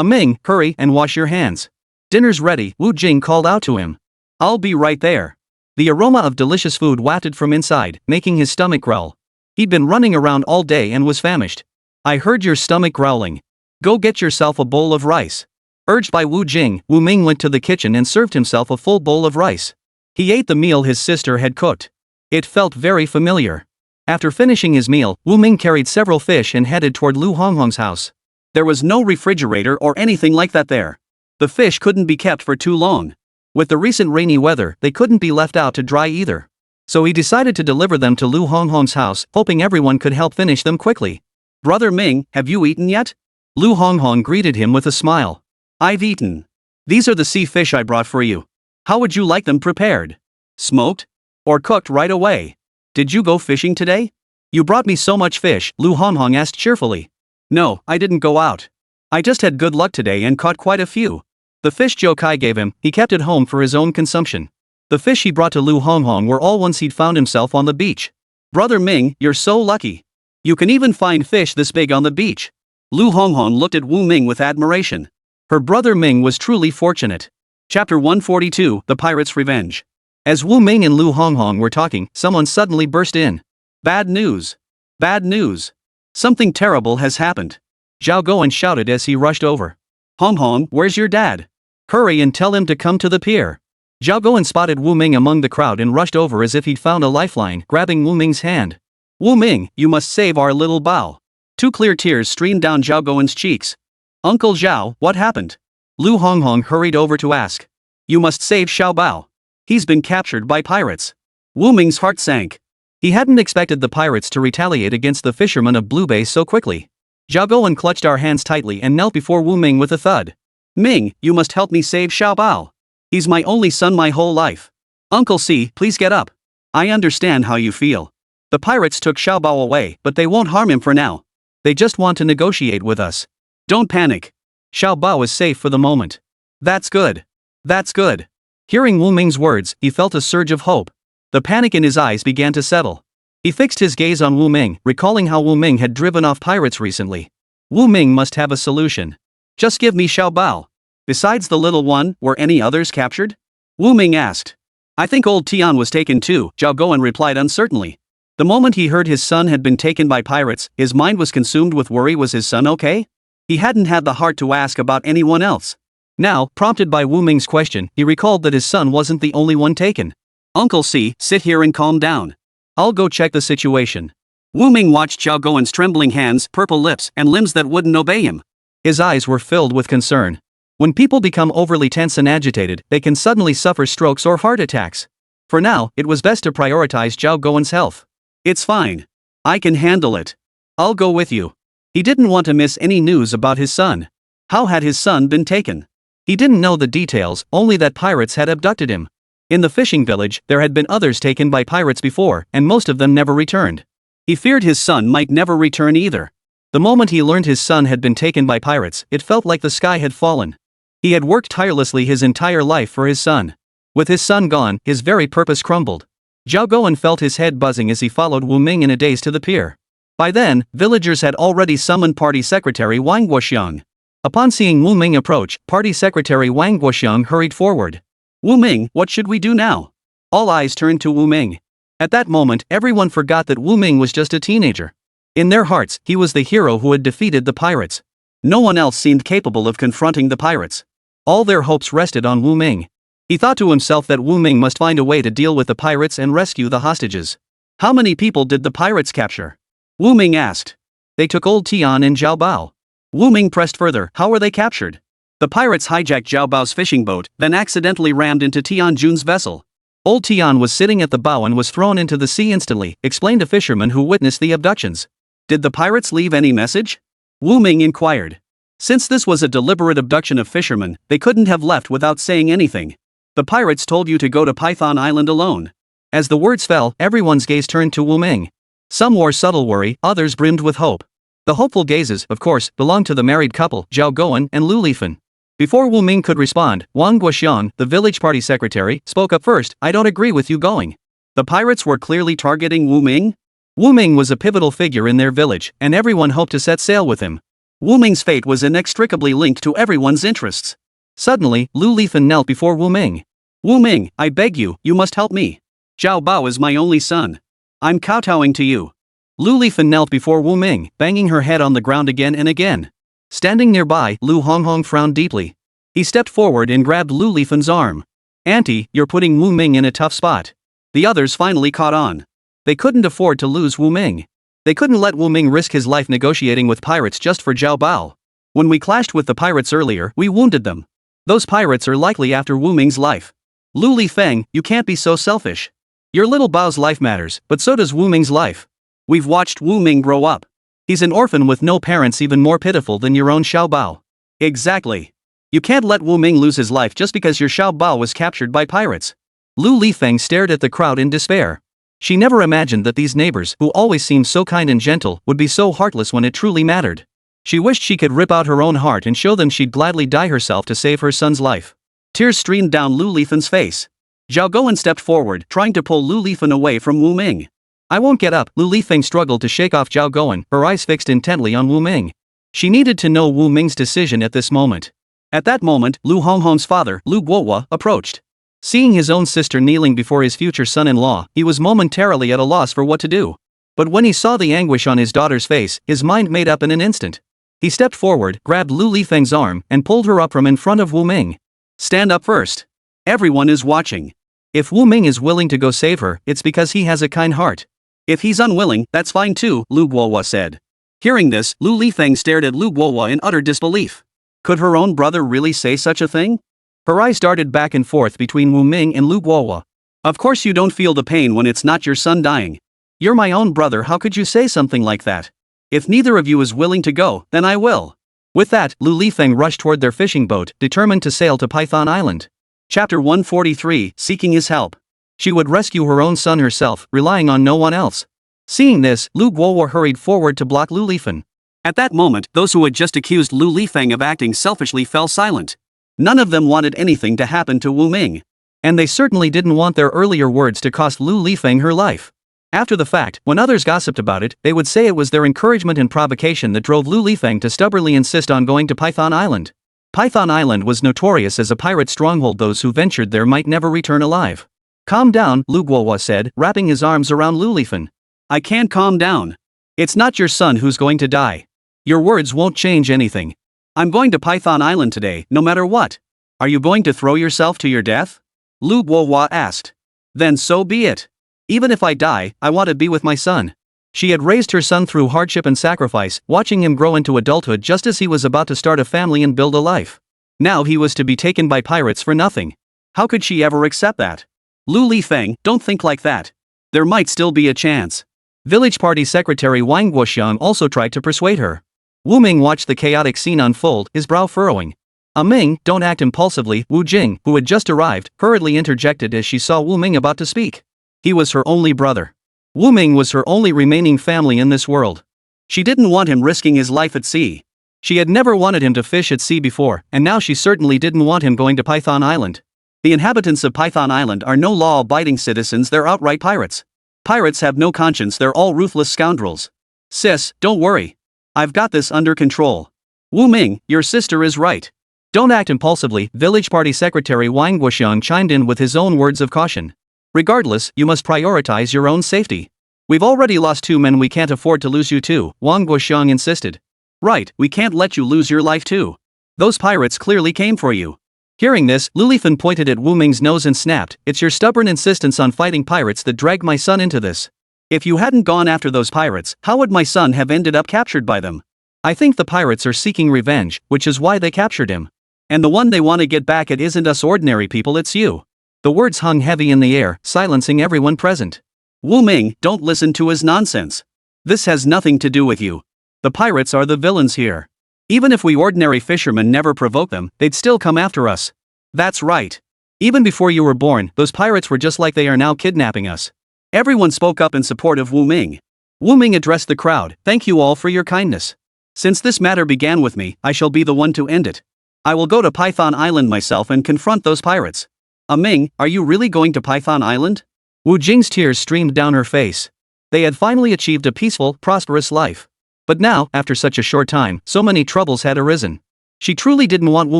Ming, hurry and wash your hands. Dinner's ready," Wu Jing called out to him. "I'll be right there." The aroma of delicious food wafted from inside, making his stomach growl. He'd been running around all day and was famished. "I heard your stomach growling. Go get yourself a bowl of rice." Urged by Wu Jing, Wu Ming went to the kitchen and served himself a full bowl of rice. He ate the meal his sister had cooked. It felt very familiar. After finishing his meal, Wu Ming carried several fish and headed toward Lu Honghong's house. There was no refrigerator or anything like that there. The fish couldn't be kept for too long. With the recent rainy weather, they couldn't be left out to dry either. So he decided to deliver them to Lu Honghong's house, hoping everyone could help finish them quickly. "Brother Ming, have you eaten yet?" Lu Honghong greeted him with a smile. "I've eaten. These are the sea fish I brought for you. How would you like them prepared? Smoked? Or cooked right away? Did you go fishing today?" "You brought me so much fish," Lu Honghong asked cheerfully. "No, I didn't go out. I just had good luck today and caught quite a few." The fish Zhou Kai gave him, he kept at home for his own consumption. The fish he brought to Lu Honghong were all ones he'd found himself on the beach. "Brother Ming, you're so lucky. You can even find fish this big on the beach." Lu Honghong looked at Wu Ming with admiration. Her brother Ming was truly fortunate. Chapter 142, The Pirate's Revenge. As Wu Ming and Lu Honghong were talking, someone suddenly burst in. "Bad news. Bad news. Something terrible has happened." Zhao Guan shouted as he rushed over. "Honghong, where's your dad? Hurry and tell him to come to the pier." Zhao Guan spotted Wu Ming among the crowd and rushed over as if he'd found a lifeline, grabbing Wu Ming's hand. "Wu Ming, you must save our little Bao." Two clear tears streamed down Zhao Guan's cheeks. "Uncle Zhao, what happened?" Lu Honghong hurried over to ask. "You must save Xiao Bao. He's been captured by pirates." Wu Ming's heart sank. He hadn't expected the pirates to retaliate against the fishermen of Blue Bay so quickly. Zhao Guan clutched our hands tightly and knelt before Wu Ming with a thud. "Ming, you must help me save Xiao Bao. He's my only son my whole life." "Uncle C, please get up. I understand how you feel. The pirates took Xiao Bao away, but they won't harm him for now. They just want to negotiate with us. Don't panic. Xiao Bao is safe for the moment." "That's good. That's good." Hearing Wu Ming's words, he felt a surge of hope. The panic in his eyes began to settle. He fixed his gaze on Wu Ming, recalling how Wu Ming had driven off pirates recently. Wu Ming must have a solution. "Just give me Xiao Bao. Besides the little one, were any others captured?" Wu Ming asked. "I think old Tian was taken too," Zhao Guan replied uncertainly. The moment he heard his son had been taken by pirates, his mind was consumed with worry. Was his son okay? He hadn't had the heart to ask about anyone else. Now, prompted by Wu Ming's question, he recalled that his son wasn't the only one taken. Uncle C, sit here and calm down. I'll go check the situation. Wu Ming watched Zhao Guowen's trembling hands, purple lips, and limbs that wouldn't obey him. His eyes were filled with concern. When people become overly tense and agitated, they can suddenly suffer strokes or heart attacks. For now, it was best to prioritize Zhao Guowen's health. It's fine. I can handle it. I'll go with you. He didn't want to miss any news about his son. How had his son been taken? He didn't know the details, only that pirates had abducted him. In the fishing village, there had been others taken by pirates before, and most of them never returned. He feared his son might never return either. The moment he learned his son had been taken by pirates, it felt like the sky had fallen. He had worked tirelessly his entire life for his son. With his son gone, his very purpose crumbled. Zhao Guowen felt his head buzzing as he followed Wu Ming in a daze to the pier. By then, villagers had already summoned Party Secretary Wang Guoxiang. Upon seeing Wu Ming approach, Party Secretary Wang Guoxiang hurried forward. Wu Ming, what should we do now? All eyes turned to Wu Ming. At that moment, everyone forgot that Wu Ming was just a teenager. In their hearts, he was the hero who had defeated the pirates. No one else seemed capable of confronting the pirates. All their hopes rested on Wu Ming. He thought to himself that Wu Ming must find a way to deal with the pirates and rescue the hostages. How many people did the pirates capture? Wu Ming asked. They took Old Tian and Zhao Bao. Wu Ming pressed further. How were they captured? The pirates hijacked Zhao Bao's fishing boat, then accidentally rammed into Tian Jun's vessel. Old Tian was sitting at the bow and was thrown into the sea instantly, explained a fisherman who witnessed the abductions. Did the pirates leave any message? Wu Ming inquired. Since this was a deliberate abduction of fishermen, they couldn't have left without saying anything. The pirates told you to go to Python Island alone. As the words fell, everyone's gaze turned to Wu Ming. Some wore subtle worry, others brimmed with hope. The hopeful gazes, of course, belonged to the married couple, Zhao Guowen and Lu Lifan. Before Wu Ming could respond, Wang Guoxiang, the village party secretary, spoke up first. I don't agree with you going. The pirates were clearly targeting Wu Ming? Wu Ming was a pivotal figure in their village, and everyone hoped to set sail with him. Wu Ming's fate was inextricably linked to everyone's interests. Suddenly, Lu Lifan knelt before Wu Ming. Wu Ming, I beg you, you must help me. Zhao Bao is my only son. I'm kowtowing to you. Lu Lifan knelt before Wu Ming, banging her head on the ground again and again. Standing nearby, Lu Honghong frowned deeply. He stepped forward and grabbed Lu Lifan's arm. Auntie, you're putting Wu Ming in a tough spot. The others finally caught on. They couldn't afford to lose Wu Ming. They couldn't let Wu Ming risk his life negotiating with pirates just for Zhao Bao. When we clashed with the pirates earlier, we wounded them. Those pirates are likely after Wu Ming's life. Lu Lifeng, you can't be so selfish. Your little Bao's life matters, but so does Wu Ming's life. We've watched Wu Ming grow up. He's an orphan with no parents, even more pitiful than your own Xiao Bao. Exactly. You can't let Wu Ming lose his life just because your Xiao Bao was captured by pirates. Lu Lifeng stared at the crowd in despair. She never imagined that these neighbors, who always seemed so kind and gentle, would be so heartless when it truly mattered. She wished she could rip out her own heart and show them she'd gladly die herself to save her son's life. Tears streamed down Lu Lifen's face. Zhao Guowen stepped forward, trying to pull Lu Lifen away from Wu Ming. I won't get up. Lu Lifeng struggled to shake off Zhao Guowen, her eyes fixed intently on Wu Ming. She needed to know Wu Ming's decision at this moment. At that moment, Lu Honghong's father, Lu Guohua, approached. Seeing his own sister kneeling before his future son-in-law, he was momentarily at a loss for what to do. But when he saw the anguish on his daughter's face, his mind made up in an instant. He stepped forward, grabbed Lu Lifeng's arm, and pulled her up from in front of Wu Ming. Stand up first. Everyone is watching. If Wu Ming is willing to go save her, it's because he has a kind heart. If he's unwilling, that's fine too, Lu Guohua said. Hearing this, Lu Lifeng stared at Lu Guohua in utter disbelief. Could her own brother really say such a thing? Her eyes darted back and forth between Wu Ming and Lu Guohua. Of course you don't feel the pain when it's not your son dying. You're my own brother, how could you say something like that? If neither of you is willing to go, then I will. With that, Lu Lifeng rushed toward their fishing boat, determined to sail to Python Island. Chapter 143, Seeking His Help. She would rescue her own son herself, relying on no one else. Seeing this, Lu Guohua hurried forward to block Lu Lifen. At that moment, those who had just accused Lu Lifeng of acting selfishly fell silent. None of them wanted anything to happen to Wu Ming. And they certainly didn't want their earlier words to cost Lu Lifeng her life. After the fact, when others gossiped about it, they would say it was their encouragement and provocation that drove Lu Lifeng to stubbornly insist on going to Python Island. Python Island was notorious as a pirate stronghold. Those who ventured there might never return alive. Calm down, Lu Guohua said, wrapping his arms around Lu Lifen. I can't calm down. It's not your son who's going to die. Your words won't change anything. I'm going to Python Island today, no matter what. Are you going to throw yourself to your death? Lu Guohua asked. Then so be it. Even if I die, I want to be with my son. She had raised her son through hardship and sacrifice, watching him grow into adulthood just as he was about to start a family and build a life. Now he was to be taken by pirates for nothing. How could she ever accept that? Lu Lifeng, don't think like that. There might still be a chance. Village party secretary Wang Guoxiang also tried to persuade her. Wu Ming watched the chaotic scene unfold, his brow furrowing. Ming, don't act impulsively, Wu Jing, who had just arrived, hurriedly interjected as she saw Wu Ming about to speak. He was her only brother. Wu Ming was her only remaining family in this world. She didn't want him risking his life at sea. She had never wanted him to fish at sea before, and now she certainly didn't want him going to Python Island. The inhabitants of Python Island are no law-abiding citizens, they're outright pirates. Pirates have no conscience, they're all ruthless scoundrels. Sis, don't worry. I've got this under control. Wu Ming, your sister is right. Don't act impulsively, village party secretary Wang Guoxiang chimed in with his own words of caution. Regardless, you must prioritize your own safety. We've already lost 2 men, we can't afford to lose you too, Wang Guoxiang insisted. Right, we can't let you lose your life too. Those pirates clearly came for you. Hearing this, Lulifan pointed at Wu Ming's nose and snapped, it's your stubborn insistence on fighting pirates that dragged my son into this. If you hadn't gone after those pirates, how would my son have ended up captured by them? I think the pirates are seeking revenge, which is why they captured him. And the one they want to get back at isn't us ordinary people, it's you. The words hung heavy in the air, silencing everyone present. Wu Ming, don't listen to his nonsense. This has nothing to do with you. The pirates are the villains here. Even if we ordinary fishermen never provoke them, they'd still come after us. That's right. Even before you were born, those pirates were just like they are now, kidnapping us. Everyone spoke up in support of Wu Ming. Wu Ming addressed the crowd, thank you all for your kindness. Since this matter began with me, I shall be the one to end it. I will go to Python Island myself and confront those pirates. Ming, are you really going to Python Island? Wu Jing's tears streamed down her face. They had finally achieved a peaceful, prosperous life. But now, after such a short time, so many troubles had arisen. She truly didn't want Wu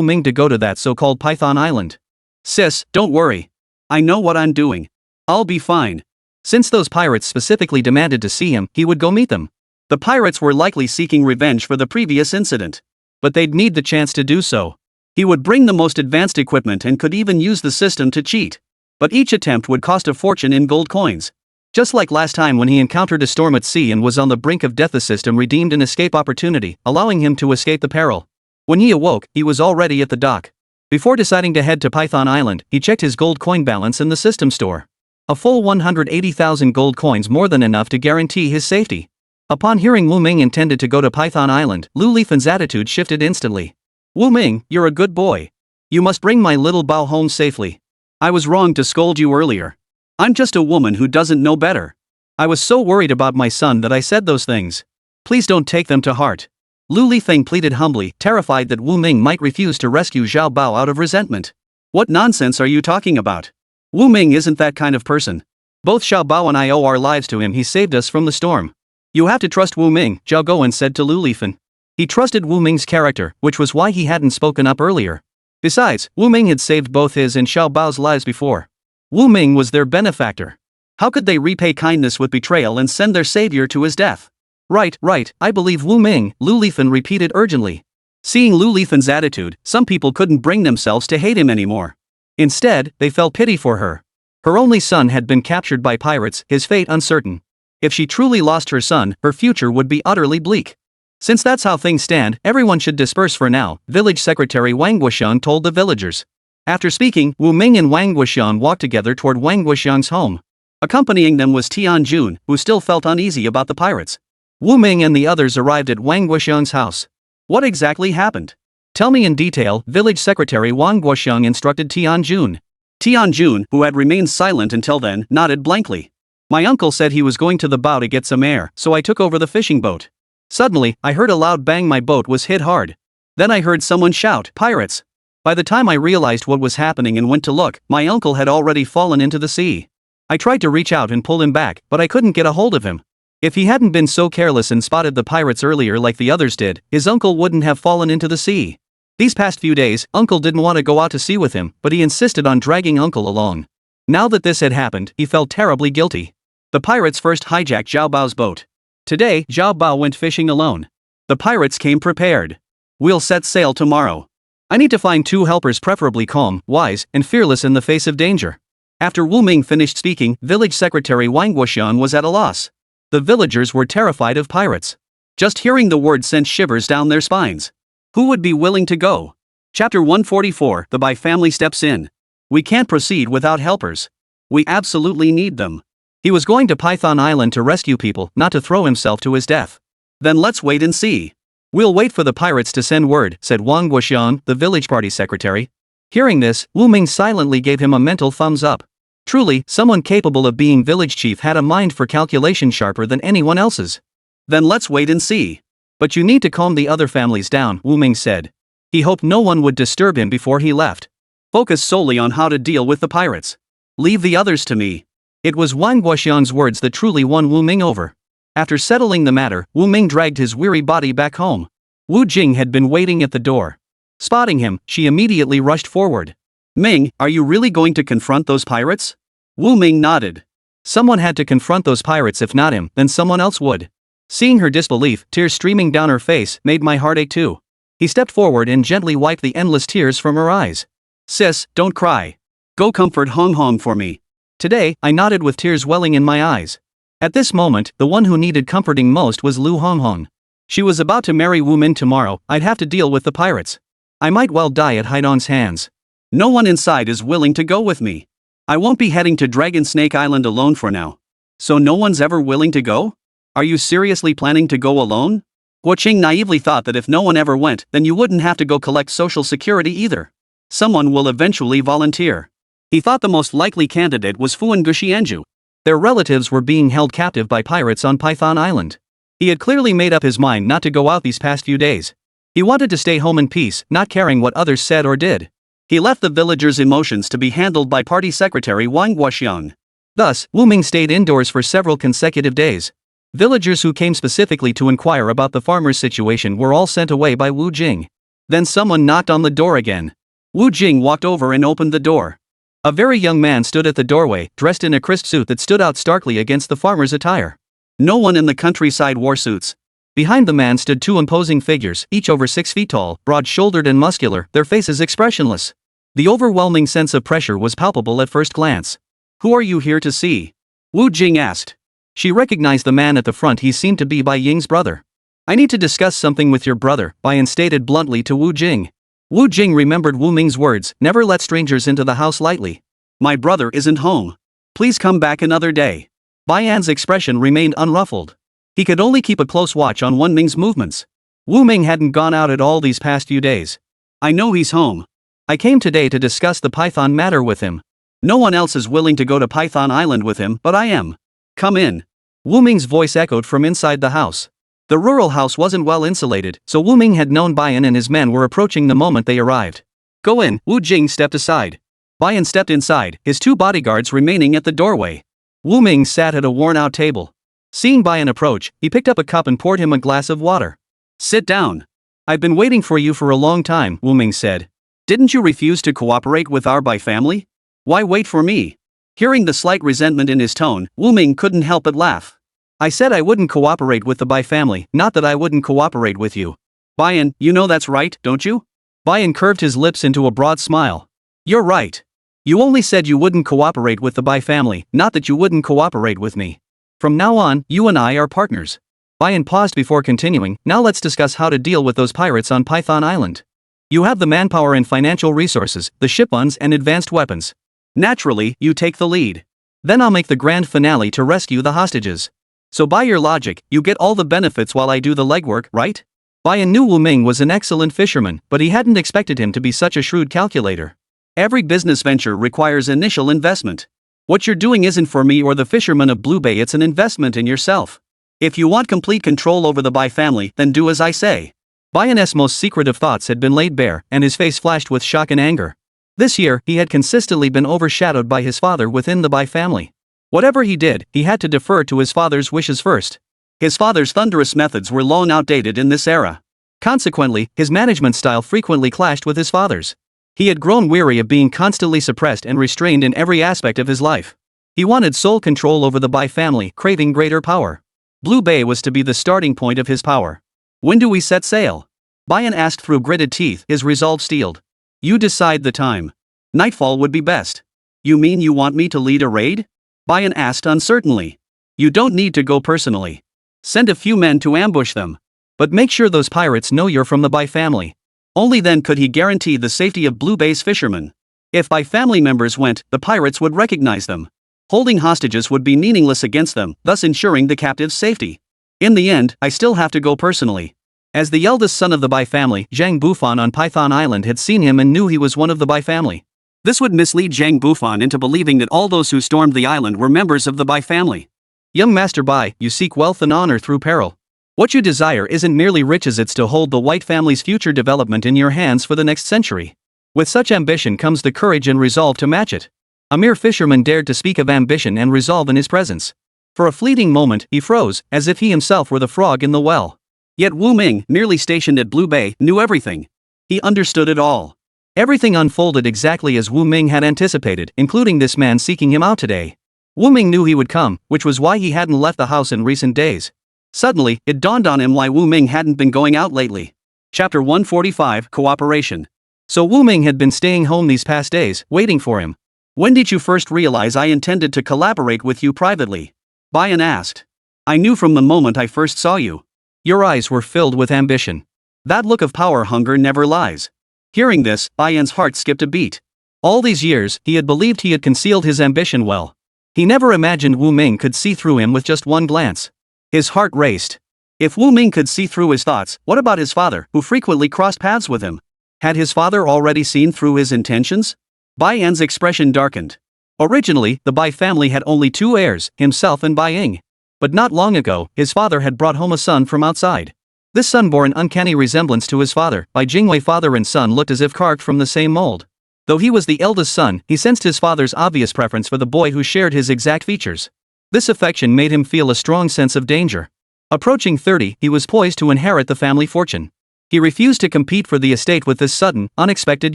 Ming to go to that so-called Python Island. Sis, don't worry. I know what I'm doing. I'll be fine. Since those pirates specifically demanded to see him, he would go meet them. The pirates were likely seeking revenge for the previous incident. But they'd need the chance to do so. He would bring the most advanced equipment and could even use the system to cheat. But each attempt would cost a fortune in gold coins. Just like last time when he encountered a storm at sea and was on the brink of death, the system redeemed an escape opportunity, allowing him to escape the peril. When he awoke, he was already at the dock. Before deciding to head to Python Island, he checked his gold coin balance in the system store. A full 180,000 gold coins, more than enough to guarantee his safety. Upon hearing Wu Ming intended to go to Python Island, Lu Lifan's attitude shifted instantly. Wu Ming, you're a good boy. You must bring my little Bao home safely. I was wrong to scold you earlier. I'm just a woman who doesn't know better. I was so worried about my son that I said those things. Please don't take them to heart. Lu Lifeng pleaded humbly, terrified that Wu Ming might refuse to rescue Zhao Bao out of resentment. What nonsense are you talking about? Wu Ming isn't that kind of person. Both Zhao Bao and I owe our lives to him, he saved us from the storm. You have to trust Wu Ming, Zhao Guoan said to Lu Lifan. He trusted Wu Ming's character, which was why he hadn't spoken up earlier. Besides, Wu Ming had saved both his and Zhao Bao's lives before. Wu Ming was their benefactor. How could they repay kindness with betrayal and send their savior to his death? Right, I believe Wu Ming, Lu Lifan repeated urgently. Seeing Lu Lifan's attitude, some people couldn't bring themselves to hate him anymore. Instead, they felt pity for her. Her only son had been captured by pirates, his fate uncertain. If she truly lost her son, her future would be utterly bleak. Since that's how things stand, everyone should disperse for now, Village Secretary Wang Guoxiang told the villagers. After speaking, Wu Ming and Wang Guoxiang walked together toward Wang Guoxiang's home. Accompanying them was Tian Jun, who still felt uneasy about the pirates. Wu Ming and the others arrived at Wang Guoxiang's house. What exactly happened? Tell me in detail, Village Secretary Wang Guoxiang instructed Tian Jun. Tian Jun, who had remained silent until then, nodded blankly. My uncle said he was going to the bow to get some air, so I took over the fishing boat. Suddenly, I heard a loud bang, my boat was hit hard. Then I heard someone shout, "Pirates!" By the time I realized what was happening and went to look, my uncle had already fallen into the sea. I tried to reach out and pull him back, but I couldn't get a hold of him. If he hadn't been so careless and spotted the pirates earlier like the others did, his uncle wouldn't have fallen into the sea. These past few days, Uncle didn't want to go out to sea with him, but he insisted on dragging Uncle along. Now that this had happened, he felt terribly guilty. The pirates first hijacked Zhao Bao's boat. Today, Zhao Bao went fishing alone. The pirates came prepared. We'll set sail tomorrow. I need to find 2 helpers, preferably calm, wise, and fearless in the face of danger. After Wu Ming finished speaking, village secretary Wang Guoxian was at a loss. The villagers were terrified of pirates. Just hearing the word sent shivers down their spines. Who would be willing to go? Chapter 144, The Bai family steps in. We can't proceed without helpers. We absolutely need them. He was going to Python Island to rescue people, not to throw himself to his death. Then let's wait and see. We'll wait for the pirates to send word, said Wang Guoxian, the village party secretary. Hearing this, Wu Ming silently gave him a mental thumbs up. Truly, someone capable of being village chief had a mind for calculation sharper than anyone else's. Then let's wait and see. But you need to calm the other families down, Wu Ming said. He hoped no one would disturb him before he left. Focus solely on how to deal with the pirates. Leave the others to me. It was Wang Guoxian's words that truly won Wu Ming over. After settling the matter, Wu Ming dragged his weary body back home. Wu Jing had been waiting at the door. Spotting him, she immediately rushed forward. Ming, are you really going to confront those pirates? Wu Ming nodded. Someone had to confront those pirates, if not him, then someone else would. Seeing her disbelief, tears streaming down her face, made my heart ache too. He stepped forward and gently wiped the endless tears from her eyes. Sis, don't cry. Go comfort Hong Hong for me. Today, I nodded with tears welling in my eyes. At this moment, the one who needed comforting most was Lu Hong Hong. She was about to marry Wu Min tomorrow. I'd have to deal with the pirates. I might well die at Haidong's hands. No one inside is willing to go with me. I won't be heading to Dragon Snake Island alone for now. So no one's ever willing to go? Are you seriously planning to go alone? Guo Qing naively thought that if no one ever went, then you wouldn't have to go collect social security either. Someone will eventually volunteer. He thought the most likely candidate was Fuan Guxianju. Their relatives were being held captive by pirates on Python Island. He had clearly made up his mind not to go out these past few days. He wanted to stay home in peace, not caring what others said or did. He left the villagers' emotions to be handled by party secretary Wang Guoxian. Thus, Wu Ming stayed indoors for several consecutive days. Villagers who came specifically to inquire about the farmer's situation were all sent away by Wu Jing. Then someone knocked on the door again. Wu Jing walked over and opened the door. A very young man stood at the doorway, dressed in a crisp suit that stood out starkly against the farmer's attire. No one in the countryside wore suits. Behind the man stood 2 imposing figures, each over 6 feet tall, broad-shouldered and muscular, their faces expressionless. The overwhelming sense of pressure was palpable at first glance. Who are you here to see? Wu Jing asked. She recognized the man at the front. He seemed to be Bai Ying's brother. I need to discuss something with your brother, Bai Yin stated bluntly to Wu Jing. Wu Jing remembered Wu Ming's words, never let strangers into the house lightly. My brother isn't home. Please come back another day. Bai Yan's expression remained unruffled. He could only keep a close watch on Wu Ming's movements. Wu Ming hadn't gone out at all these past few days. I know he's home. I came today to discuss the Python matter with him. No one else is willing to go to Python Island with him, but I am. Come in. Wu Ming's voice echoed from inside the house. The rural house wasn't well insulated, so Wu Ming had known Bai Yin and his men were approaching the moment they arrived. Go in, Wu Jing stepped aside. Bai Yin stepped inside, his 2 bodyguards remaining at the doorway. Wu Ming sat at a worn-out table. Seeing Bai Yin approach, he picked up a cup and poured him a glass of water. Sit down. I've been waiting for you for a long time, Wu Ming said. Didn't you refuse to cooperate with our Bai family? Why wait for me? Hearing the slight resentment in his tone, Wu Ming couldn't help but laugh. I said I wouldn't cooperate with the Bai family, not that I wouldn't cooperate with you. Bai Yin, you know that's right, don't you? Bai Yin curved his lips into a broad smile. You're right. You only said you wouldn't cooperate with the Bai family, not that you wouldn't cooperate with me. From now on, you and I are partners. Bai Yin paused before continuing. Now let's discuss how to deal with those pirates on Python Island. You have the manpower and financial resources, the ship funds and advanced weapons. Naturally, you take the lead. Then I'll make the grand finale to rescue the hostages. So by your logic, you get all the benefits while I do the legwork, right? Bai Yin knew Wu Ming was an excellent fisherman, but he hadn't expected him to be such a shrewd calculator. Every business venture requires initial investment. What you're doing isn't for me or the fishermen of Blue Bay, it's an investment in yourself. If you want complete control over the Bai family, then do as I say. Bai Yin's most secretive thoughts had been laid bare, and his face flashed with shock and anger. This year, he had consistently been overshadowed by his father within the Bai family. Whatever he did, he had to defer to his father's wishes first. His father's thunderous methods were long outdated in this era. Consequently, his management style frequently clashed with his father's. He had grown weary of being constantly suppressed and restrained in every aspect of his life. He wanted sole control over the Bai family, craving greater power. Blue Bay was to be the starting point of his power. When do we set sail? Bayan asked through gritted teeth, his resolve steeled. You decide the time. Nightfall would be best. You mean you want me to lead a raid? Bayan asked uncertainly. You don't need to go personally. Send a few men to ambush them. But make sure those pirates know you're from the Bai family. Only then could he guarantee the safety of Blue Bay's fishermen. If Bai family members went, the pirates would recognize them. Holding hostages would be meaningless against them, thus ensuring the captives' safety. In the end, I still have to go personally. As the eldest son of the Bai family, Zhang Bufan on Python Island had seen him and knew he was one of the Bai family. This would mislead Zhang Bufan into believing that all those who stormed the island were members of the Bai family. Young Master Bai, you seek wealth and honor through peril. What you desire isn't merely riches, it's to hold the White family's future development in your hands for the next century. With such ambition comes the courage and resolve to match it. A mere fisherman dared to speak of ambition and resolve in his presence. For a fleeting moment, he froze, as if he himself were the frog in the well. Yet Wu Ming, merely stationed at Blue Bay, knew everything. He understood it all. Everything unfolded exactly as Wu Ming had anticipated, including this man seeking him out today. Wu Ming knew he would come, which was why he hadn't left the house in recent days. Suddenly, it dawned on him why Wu Ming hadn't been going out lately. Chapter 145, Cooperation. So Wu Ming had been staying home these past days, waiting for him. When did you first realize I intended to collaborate with you privately? Bayan asked. I knew from the moment I first saw you. Your eyes were filled with ambition. That look of power hunger never lies. Hearing this, Bayan's heart skipped a beat. All these years, he had believed he had concealed his ambition well. He never imagined Wu Ming could see through him with just one glance. His heart raced. If Wu Ming could see through his thoughts, what about his father, who frequently crossed paths with him? Had his father already seen through his intentions? Bayan's expression darkened. Originally, the Bai family had only two heirs, himself and Bai Ying. But not long ago, his father had brought home a son from outside. This son bore an uncanny resemblance to his father. Bai Jingwei father and son looked as if carved from the same mold. Though he was the eldest son, he sensed his father's obvious preference for the boy who shared his exact features. This affection made him feel a strong sense of danger. Approaching 30, he was poised to inherit the family fortune. He refused to compete for the estate with this sudden, unexpected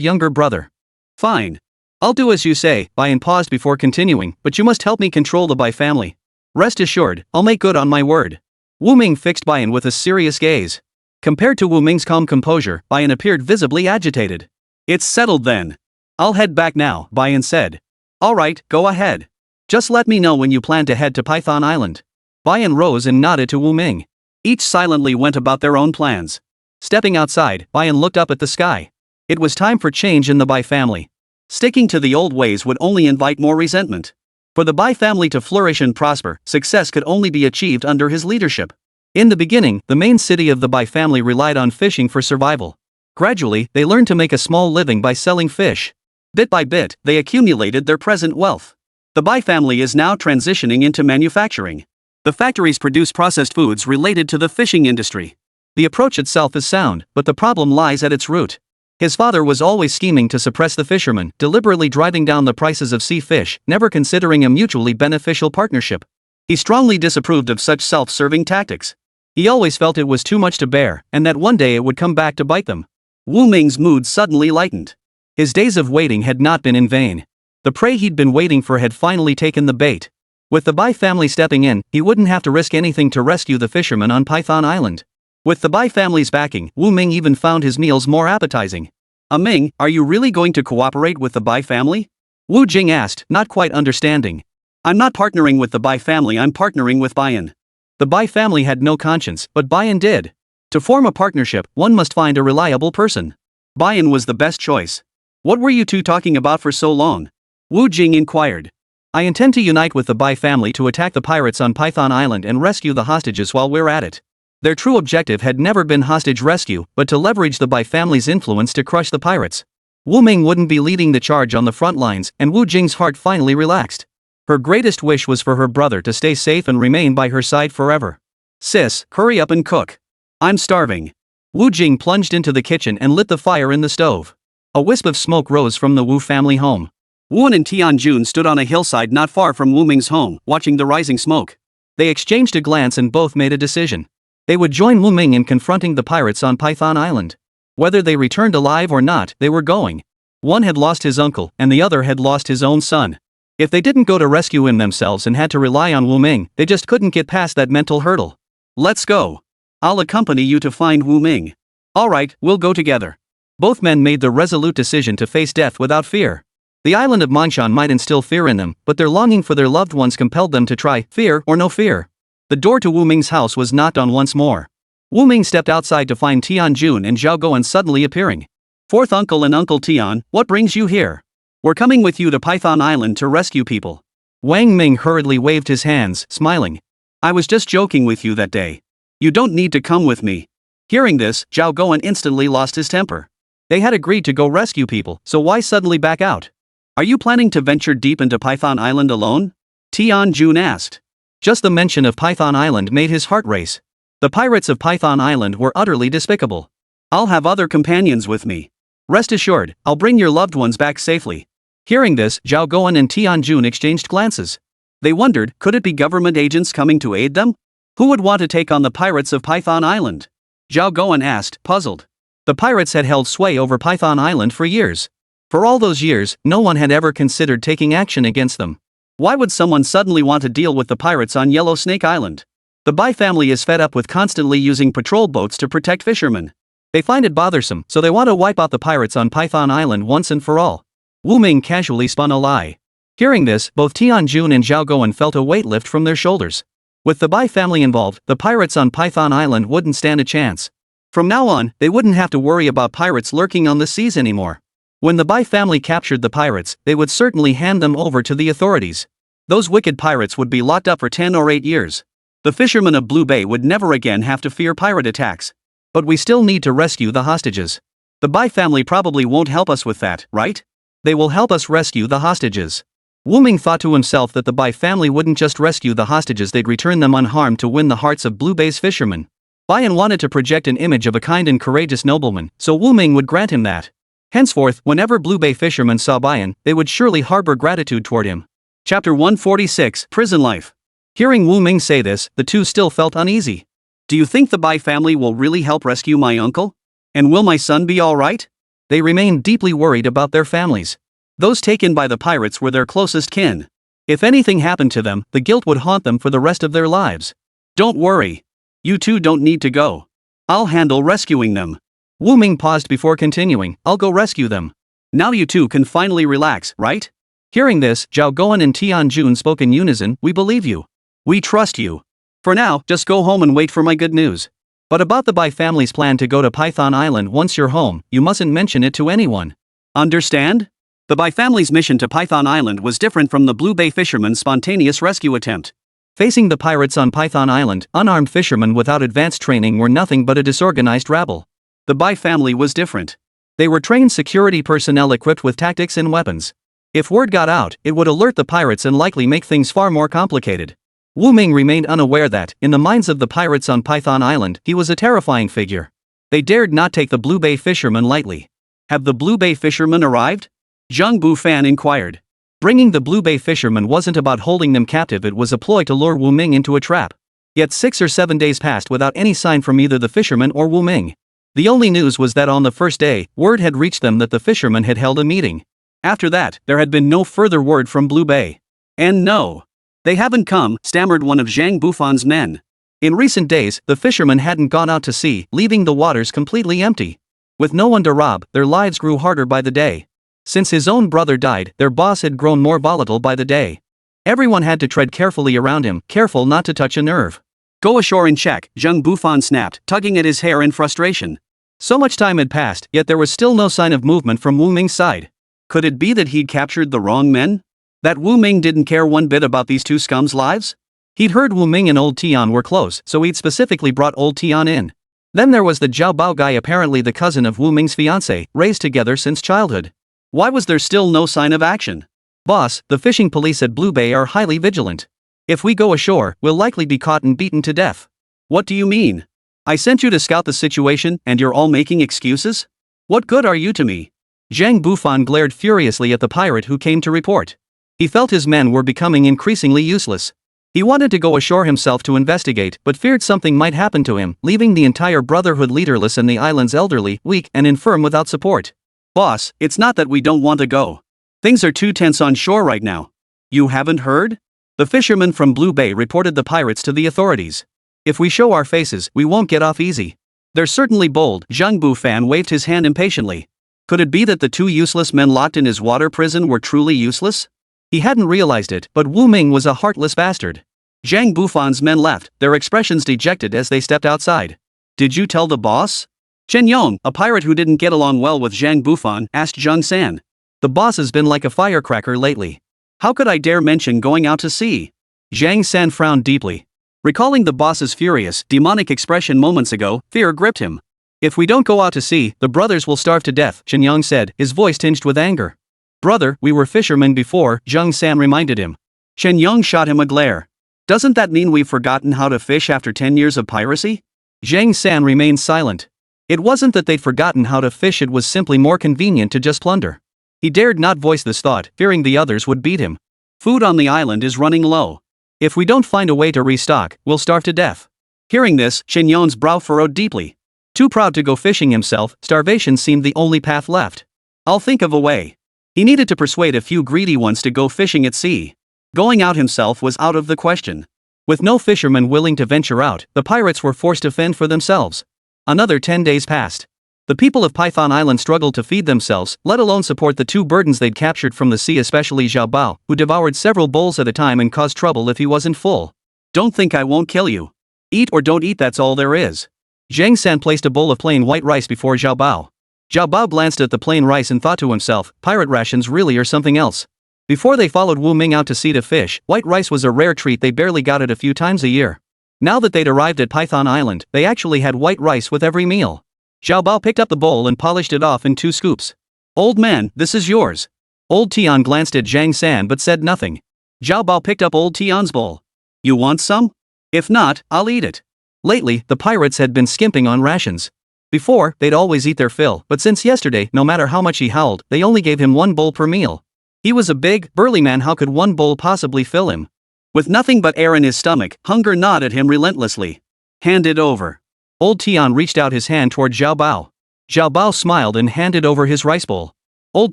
younger brother. Fine. I'll do as you say, Bayan paused before continuing, but you must help me control the Bai family. Rest assured, I'll make good on my word. Wu Ming fixed Bayan with a serious gaze. Compared to Wu Ming's calm composure, Bayan appeared visibly agitated. It's settled then. I'll head back now, Bayan said. Alright, go ahead. Just let me know when you plan to head to Python Island. Bayan rose and nodded to Wu Ming. Each silently went about their own plans. Stepping outside, Bayan looked up at the sky. It was time for change in the Bai family. Sticking to the old ways would only invite more resentment. For the Bai family to flourish and prosper, success could only be achieved under his leadership. In the beginning, the main city of the Bai family relied on fishing for survival. Gradually, they learned to make a small living by selling fish. Bit by bit, they accumulated their present wealth. The Bai family is now transitioning into manufacturing. The factories produce processed foods related to the fishing industry. The approach itself is sound, but the problem lies at its root. His father was always scheming to suppress the fishermen, deliberately driving down the prices of sea fish, never considering a mutually beneficial partnership. He strongly disapproved of such self-serving tactics. He always felt it was too much to bear, and that one day it would come back to bite them. Wu Ming's mood suddenly lightened. His days of waiting had not been in vain. The prey he'd been waiting for had finally taken the bait. With the Bai family stepping in, he wouldn't have to risk anything to rescue the fishermen on Python Island. With the Bai family's backing, Wu Ming even found his meals more appetizing. Ming, are you really going to cooperate with the Bai family? Wu Jing asked, not quite understanding. I'm not partnering with the Bai family, I'm partnering with Bayan. The Bai family had no conscience, but Bayan did. To form a partnership, one must find a reliable person. Bayan was the best choice. What were you two talking about for so long? Wu Jing inquired. I intend to unite with the Bai family to attack the pirates on Python Island and rescue the hostages while we're at it. Their true objective had never been hostage rescue, but to leverage the Bai family's influence to crush the pirates. Wu Ming wouldn't be leading the charge on the front lines, and Wu Jing's heart finally relaxed. Her greatest wish was for her brother to stay safe and remain by her side forever. Sis, hurry up and cook. I'm starving. Wu Jing plunged into the kitchen and lit the fire in the stove. A wisp of smoke rose from the Wu family home. Wu and Tianjun stood on a hillside not far from Wu Ming's home, watching the rising smoke. They exchanged a glance and both made a decision. They would join Wu Ming in confronting the pirates on Python Island. Whether they returned alive or not, they were going. One had lost his uncle, and the other had lost his own son. If they didn't go to rescue him themselves and had to rely on Wu Ming, they just couldn't get past that mental hurdle. Let's go. I'll accompany you to find Wu Ming. Alright, we'll go together. Both men made the resolute decision to face death without fear. The island of Mongshan might instill fear in them, but their longing for their loved ones compelled them to try, fear or no fear. The door to Wu Ming's house was knocked on once more. Wu Ming stepped outside to find Tian Jun and Zhao Guan suddenly appearing. Fourth uncle and Uncle Tian, what brings you here? We're coming with you to Python Island to rescue people. Wang Ming hurriedly waved his hands, smiling. I was just joking with you that day. You don't need to come with me. Hearing this, Zhao Guan instantly lost his temper. They had agreed to go rescue people, so why suddenly back out? Are you planning to venture deep into Python Island alone? Tian Jun asked. Just the mention of Python Island made his heart race. The pirates of Python Island were utterly despicable. I'll have other companions with me. Rest assured, I'll bring your loved ones back safely. Hearing this, Zhao Guan and Tian Jun exchanged glances. They wondered, could it be government agents coming to aid them? Who would want to take on the pirates of Python Island? Zhao Guan asked, puzzled. The pirates had held sway over Python Island for years. For all those years, no one had ever considered taking action against them. Why would someone suddenly want to deal with the pirates on Yellow Snake Island? The Bai family is fed up with constantly using patrol boats to protect fishermen. They find it bothersome, so they want to wipe out the pirates on Python Island once and for all. Wu Ming casually spun a lie. Hearing this, both Tian Jun and Zhao Guan felt a weight lift from their shoulders. With the Bai family involved, the pirates on Python Island wouldn't stand a chance. From now on, they wouldn't have to worry about pirates lurking on the seas anymore. When the Bai family captured the pirates, they would certainly hand them over to the authorities. Those wicked pirates would be locked up for 10 or 8 years. The fishermen of Blue Bay would never again have to fear pirate attacks. But we still need to rescue the hostages. The Bai family probably won't help us with that, right? They will help us rescue the hostages. Wu Ming thought to himself that the Bai family wouldn't just rescue the hostages, they'd return them unharmed to win the hearts of Blue Bay's fishermen. Baiyan wanted to project an image of a kind and courageous nobleman, so Wu Ming would grant him that. Henceforth, whenever Blue Bay fishermen saw Baiyan, they would surely harbor gratitude toward him. Chapter 146, Prison Life. Hearing Wu Ming say this, the two still felt uneasy. Do you think the Bai family will really help rescue my uncle? And will my son be alright? They remained deeply worried about their families. Those taken by the pirates were their closest kin. If anything happened to them, the guilt would haunt them for the rest of their lives. Don't worry. You two don't need to go. I'll handle rescuing them. Wu Ming paused before continuing, I'll go rescue them. Now you two can finally relax, right? Hearing this, Zhao Guan and Tian Jun spoke in unison, we believe you. We trust you. For now, just go home and wait for my good news. But about the Bai family's plan to go to Python Island once you're home, you mustn't mention it to anyone. Understand? The Bai family's mission to Python Island was different from the Blue Bay fishermen's spontaneous rescue attempt. Facing the pirates on Python Island, unarmed fishermen without advanced training were nothing but a disorganized rabble. The Bai family was different. They were trained security personnel equipped with tactics and weapons. If word got out, it would alert the pirates and likely make things far more complicated. Wu Ming remained unaware that, in the minds of the pirates on Python Island, he was a terrifying figure. They dared not take the Blue Bay fishermen lightly. Have the Blue Bay fishermen arrived? Zhang Bufan inquired. Bringing the Blue Bay fishermen wasn't about holding them captive, it was a ploy to lure Wu Ming into a trap. Yet 6 or 7 days passed without any sign from either the fishermen or Wu Ming. The only news was that on the first day, word had reached them that the fishermen had held a meeting. After that, there had been no further word from Blue Bay. And no. They haven't come, stammered one of Zhang Bufan's men. In recent days, the fishermen hadn't gone out to sea, leaving the waters completely empty. With no one to rob, their lives grew harder by the day. Since his own brother died, their boss had grown more volatile by the day. Everyone had to tread carefully around him, careful not to touch a nerve. Go ashore and check, Zhang Bufan snapped, tugging at his hair in frustration. So much time had passed, yet there was still no sign of movement from Wu Ming's side. Could it be that he'd captured the wrong men? That Wu Ming didn't care one bit about these two scums' lives? He'd heard Wu Ming and Old Tian were close, so he'd specifically brought Old Tian in. Then there was the Zhao Bao guy, apparently the cousin of Wu Ming's fiancée, raised together since childhood. Why was there still no sign of action? Boss, the fishing police at Blue Bay are highly vigilant. If we go ashore, we'll likely be caught and beaten to death. What do you mean? I sent you to scout the situation, and you're all making excuses? What good are you to me? Zhang Bufan glared furiously at the pirate who came to report. He felt his men were becoming increasingly useless. He wanted to go ashore himself to investigate, but feared something might happen to him, leaving the entire brotherhood leaderless and the island's elderly, weak, and infirm without support. Boss, it's not that we don't want to go. Things are too tense on shore right now. You haven't heard? The fishermen from Blue Bay reported the pirates to the authorities. If we show our faces, we won't get off easy. They're certainly bold. Zhang Bufan waved his hand impatiently. Could it be that the two useless men locked in his water prison were truly useless? He hadn't realized it, but Wu Ming was a heartless bastard. Zhang Bufan's men left, their expressions dejected as they stepped outside. Did you tell the boss? Chen Yong, a pirate who didn't get along well with Zhang Bufan, asked Zhang San. The boss has been like a firecracker lately. How could I dare mention going out to sea? Zhang San frowned deeply. Recalling the boss's furious, demonic expression moments ago, fear gripped him. If we don't go out to sea, the brothers will starve to death, Chen Yong said, his voice tinged with anger. Brother, we were fishermen before, Zhang San reminded him. Chen Yong shot him a glare. Doesn't that mean we've forgotten how to fish after 10 years of piracy? Zhang San remained silent. It wasn't that they'd forgotten how to fish, it was simply more convenient to just plunder. He dared not voice this thought, fearing the others would beat him. Food on the island is running low. If we don't find a way to restock, we'll starve to death. Hearing this, Chen Yong's brow furrowed deeply. Too proud to go fishing himself, starvation seemed the only path left. I'll think of a way. He needed to persuade a few greedy ones to go fishing at sea. Going out himself was out of the question. With no fishermen willing to venture out, the pirates were forced to fend for themselves. Another 10 days passed. The people of Python Island struggled to feed themselves, let alone support the two burdens they'd captured from the sea, especially Xiao Bao, who devoured several bowls at a time and caused trouble if he wasn't full. Don't think I won't kill you. Eat or don't eat, that's all there is. Zhang San placed a bowl of plain white rice before Xiao Bao. Xiao Bao glanced at the plain rice and thought to himself, pirate rations really are something else. Before they followed Wu Ming out to sea to fish, white rice was a rare treat, they barely got it a few times a year. Now that they'd arrived at Python Island, they actually had white rice with every meal. Xiao Bao picked up the bowl and polished it off in 2 scoops. Old man, this is yours. Old Tian glanced at Zhang San but said nothing. Xiao Bao picked up Old Tian's bowl. You want some? If not, I'll eat it. Lately, the pirates had been skimping on rations. Before, they'd always eat their fill, but since yesterday, no matter how much he howled, they only gave him 1 bowl per meal. He was a big, burly man, how could 1 bowl possibly fill him? With nothing but air in his stomach, hunger gnawed at him relentlessly. Hand it over. Old Tian reached out his hand toward Xiao Bao. Xiao Bao smiled and handed over his rice bowl. Old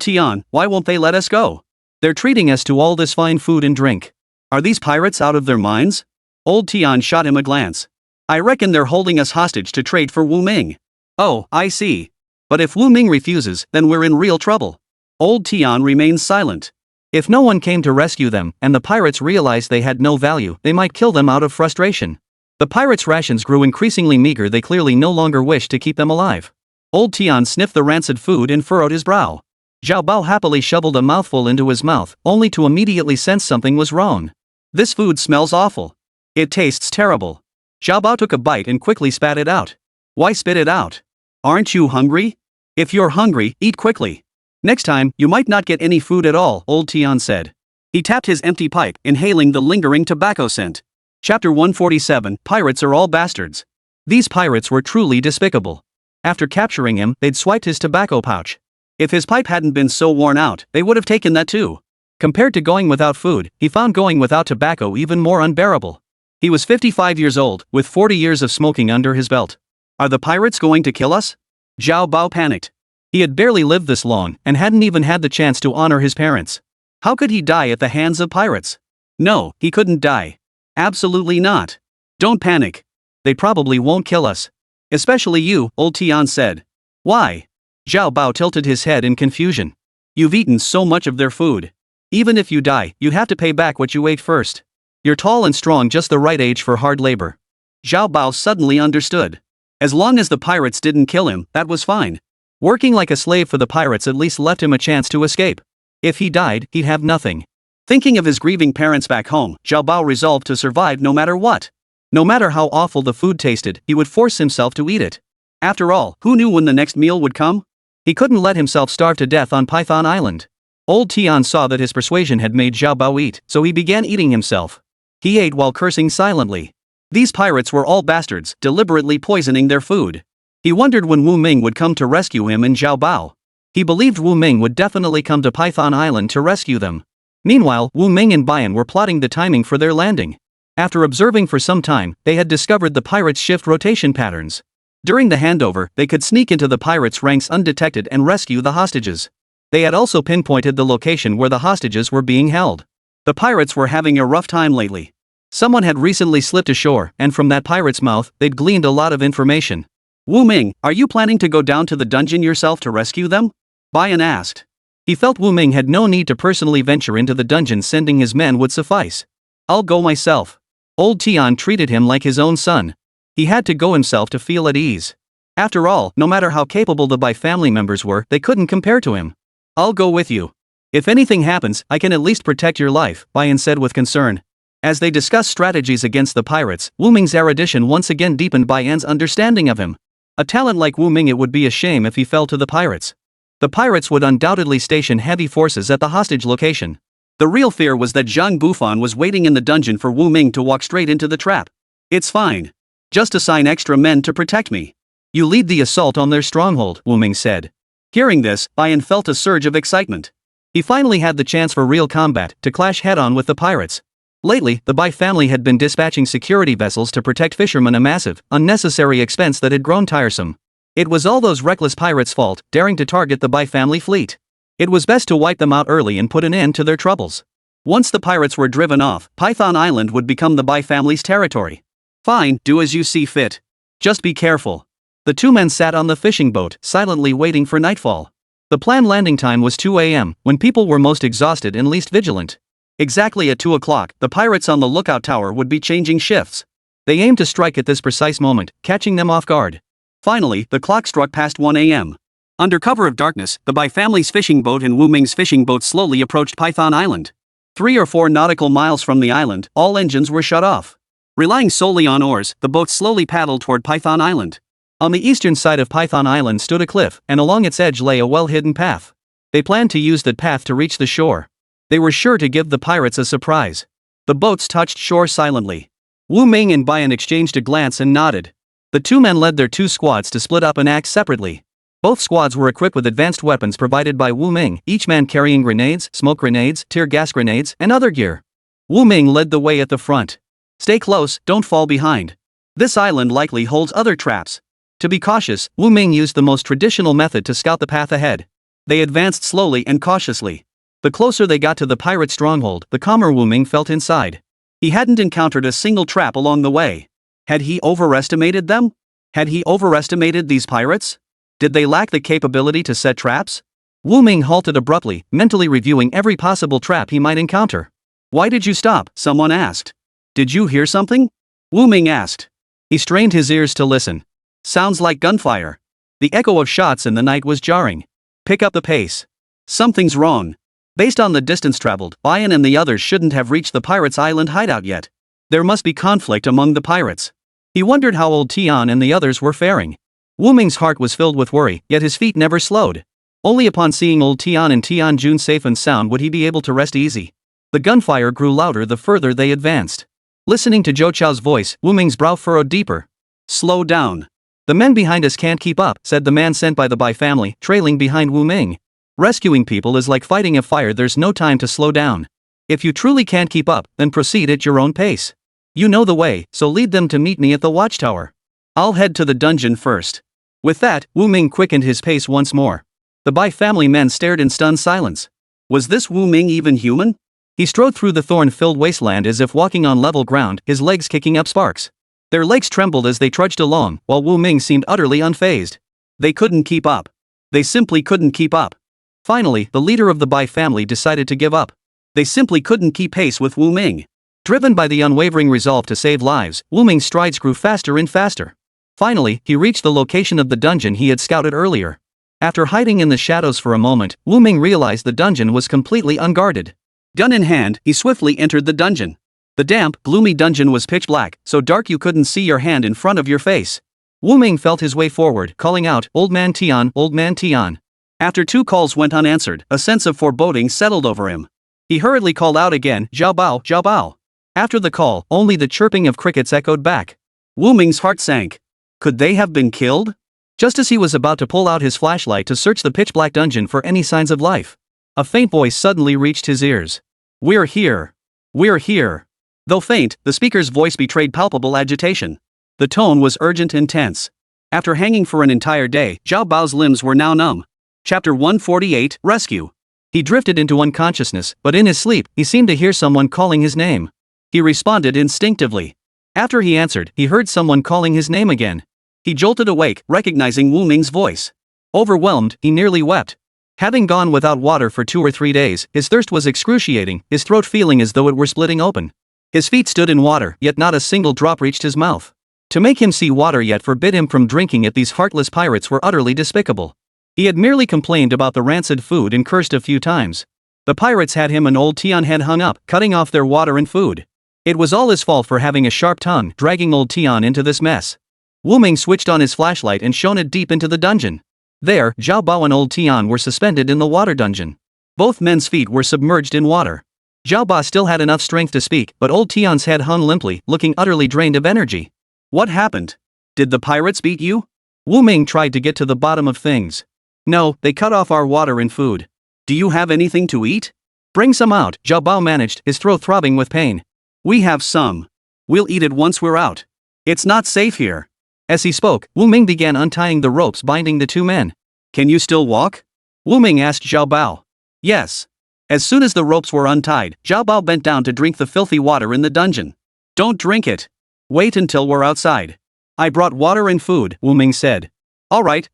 Tian, why won't they let us go? They're treating us to all this fine food and drink. Are these pirates out of their minds? Old Tian shot him a glance. I reckon they're holding us hostage to trade for Wu Ming. Oh, I see. But if Wu Ming refuses, then we're in real trouble. Old Tian remained silent. If no one came to rescue them, and the pirates realized they had no value, they might kill them out of frustration. The pirates' rations grew increasingly meager, they clearly no longer wished to keep them alive. Old Tian sniffed the rancid food and furrowed his brow. Xiao Bao happily shoveled a mouthful into his mouth, only to immediately sense something was wrong. This food smells awful. It tastes terrible. Xiao Bao took a bite and quickly spat it out. Why spit it out? Aren't you hungry? If you're hungry, eat quickly. Next time, you might not get any food at all, Old Tian said. He tapped his empty pipe, inhaling the lingering tobacco scent. Chapter 147, Pirates are all bastards. These pirates were truly despicable. After capturing him, they'd swiped his tobacco pouch. If his pipe hadn't been so worn out, they would have taken that too. Compared to going without food, he found going without tobacco even more unbearable. He was 55 years old, with 40 years of smoking under his belt. Are the pirates going to kill us? Xiao Bao panicked. He had barely lived this long, and hadn't even had the chance to honor his parents. How could he die at the hands of pirates? No, he couldn't die. Absolutely not. Don't panic. They probably won't kill us. Especially you, Old Tian said. Why? Xiao Bao tilted his head in confusion. You've eaten so much of their food. Even if you die, you have to pay back what you ate first. You're tall and strong, just the right age for hard labor. Xiao Bao suddenly understood. As long as the pirates didn't kill him, that was fine. Working like a slave for the pirates at least left him a chance to escape. If he died, he'd have nothing. Thinking of his grieving parents back home, Xiao Bao resolved to survive no matter what. No matter how awful the food tasted, he would force himself to eat it. After all, who knew when the next meal would come? He couldn't let himself starve to death on Python Island. Old Tian saw that his persuasion had made Xiao Bao eat, so he began eating himself. He ate while cursing silently. These pirates were all bastards, deliberately poisoning their food. He wondered when Wu Ming would come to rescue him and Xiao Bao. He believed Wu Ming would definitely come to Python Island to rescue them. Meanwhile, Wu Ming and Bian were plotting the timing for their landing. After observing for some time, they had discovered the pirates' shift rotation patterns. During the handover, they could sneak into the pirates' ranks undetected and rescue the hostages. They had also pinpointed the location where the hostages were being held. The pirates were having a rough time lately. Someone had recently slipped ashore, and from that pirate's mouth, they'd gleaned a lot of information. Wu Ming, are you planning to go down to the dungeon yourself to rescue them? Bian asked. He felt Wu Ming had no need to personally venture into the dungeon, sending his men would suffice. I'll go myself. Old Tian treated him like his own son. He had to go himself to feel at ease. After all, no matter how capable the Bai family members were, they couldn't compare to him. I'll go with you. If anything happens, I can at least protect your life, Bian said with concern. As they discussed strategies against the pirates, Wu Ming's erudition once again deepened Bian's understanding of him. A talent like Wu Ming, it would be a shame if he fell to the pirates. The pirates would undoubtedly station heavy forces at the hostage location. The real fear was that Zhang Bufan was waiting in the dungeon for Wu Ming to walk straight into the trap. It's fine. Just assign extra men to protect me. You lead the assault on their stronghold, Wu Ming said. Hearing this, Bian felt a surge of excitement. He finally had the chance for real combat, to clash head-on with the pirates. Lately, the Bai family had been dispatching security vessels to protect fishermen, a massive, unnecessary expense that had grown tiresome. It was all those reckless pirates' fault, daring to target the Bai family fleet. It was best to wipe them out early and put an end to their troubles. Once the pirates were driven off, Python Island would become the Bai family's territory. Fine, do as you see fit. Just be careful. The two men sat on the fishing boat, silently waiting for nightfall. The planned landing time was 2 a.m., when people were most exhausted and least vigilant. Exactly at 2 o'clock, the pirates on the lookout tower would be changing shifts. They aimed to strike at this precise moment, catching them off guard. Finally, the clock struck past 1 a.m. Under cover of darkness, the Bai family's fishing boat and Wu Ming's fishing boat slowly approached Python Island. 3 or 4 nautical miles from the island, all engines were shut off. Relying solely on oars, the boat slowly paddled toward Python Island. On the eastern side of Python Island stood a cliff, and along its edge lay a well-hidden path. They planned to use that path to reach the shore. They were sure to give the pirates a surprise. The boats touched shore silently. Wu Ming and Bian exchanged a glance and nodded. The two men led their 2 squads to split up and act separately. Both squads were equipped with advanced weapons provided by Wu Ming, each man carrying grenades, smoke grenades, tear gas grenades, and other gear. Wu Ming led the way at the front. Stay close, don't fall behind. This island likely holds other traps. To be cautious, Wu Ming used the most traditional method to scout the path ahead. They advanced slowly and cautiously. The closer they got to the pirate stronghold, the calmer Wu Ming felt inside. He hadn't encountered a single trap along the way. Had he overestimated them? Had he overestimated these pirates? Did they lack the capability to set traps? Wu Ming halted abruptly, mentally reviewing every possible trap he might encounter. Why did you stop? Someone asked. Did you hear something? Wu Ming asked. He strained his ears to listen. Sounds like gunfire. The echo of shots in the night was jarring. Pick up the pace. Something's wrong. Based on the distance traveled, Bian and the others shouldn't have reached the pirates' island hideout yet. There must be conflict among the pirates. He wondered how old Tian and the others were faring. Wu Ming's heart was filled with worry, yet his feet never slowed. Only upon seeing old Tian and Tian Jun safe and sound would he be able to rest easy. The gunfire grew louder the further they advanced. Listening to Zhou Chao's voice, Wu Ming's brow furrowed deeper. Slow down. The men behind us can't keep up, said the man sent by the Bai family, trailing behind Wu Ming. Rescuing people is like fighting a fire, there's no time to slow down. If you truly can't keep up, then proceed at your own pace. You know the way, so lead them to meet me at the watchtower. I'll head to the dungeon first. With that, Wu Ming quickened his pace once more. The Bai family men stared in stunned silence. Was this Wu Ming even human? He strode through the thorn-filled wasteland as if walking on level ground, his legs kicking up sparks. Their legs trembled as they trudged along, while Wu Ming seemed utterly unfazed. They couldn't keep up. They simply couldn't keep up. Finally, the leader of the Bai family decided to give up. They simply couldn't keep pace with Wu Ming. Driven by the unwavering resolve to save lives, Wu Ming's strides grew faster and faster. Finally, he reached the location of the dungeon he had scouted earlier. After hiding in the shadows for a moment, Wu Ming realized the dungeon was completely unguarded. Gun in hand, he swiftly entered the dungeon. The damp, gloomy dungeon was pitch black, so dark you couldn't see your hand in front of your face. Wu Ming felt his way forward, calling out, "Old man Tian, old man Tian." After 2 calls went unanswered, a sense of foreboding settled over him. He hurriedly called out again, "Zhao Bao, Zhao Bao." After the call, only the chirping of crickets echoed back. Wu Ming's heart sank. Could they have been killed? Just as he was about to pull out his flashlight to search the pitch-black dungeon for any signs of life, a faint voice suddenly reached his ears. "We're here. We're here." Though faint, the speaker's voice betrayed palpable agitation. The tone was urgent and tense. After hanging for an entire day, Zhao Bao's limbs were now numb. Chapter 148, Rescue. He drifted into unconsciousness, but in his sleep, he seemed to hear someone calling his name. He responded instinctively. After he answered, he heard someone calling his name again. He jolted awake, recognizing Wu Ming's voice. Overwhelmed, he nearly wept. Having gone without water for 2 or 3 days, his thirst was excruciating, his throat feeling as though it were splitting open. His feet stood in water, yet not a single drop reached his mouth. To make him see water yet forbid him from drinking it, these heartless pirates were utterly despicable. He had merely complained about the rancid food and cursed a few times. The pirates had him and old Tian had hung up, cutting off their water and food. It was all his fault for having a sharp tongue, dragging old Tian into this mess. Wu Ming switched on his flashlight and shone it deep into the dungeon. There, Zhao Bao and old Tian were suspended in the water dungeon. Both men's feet were submerged in water. Zhao Bao still had enough strength to speak, but old Tian's head hung limply, looking utterly drained of energy. What happened? Did the pirates beat you? Wu Ming tried to get to the bottom of things. No, they cut off our water and food. Do you have anything to eat? Bring some out, Zhao Bao managed, his throat throbbing with pain. We have some. We'll eat it once we're out. It's not safe here. As he spoke, Wu Ming began untying the ropes binding the 2 men. Can you still walk? Wu Ming asked Zhao Bao. Yes. As soon as the ropes were untied, Zhao Bao bent down to drink the filthy water in the dungeon. Don't drink it. Wait until we're outside. I brought water and food, Wu Ming said. All right.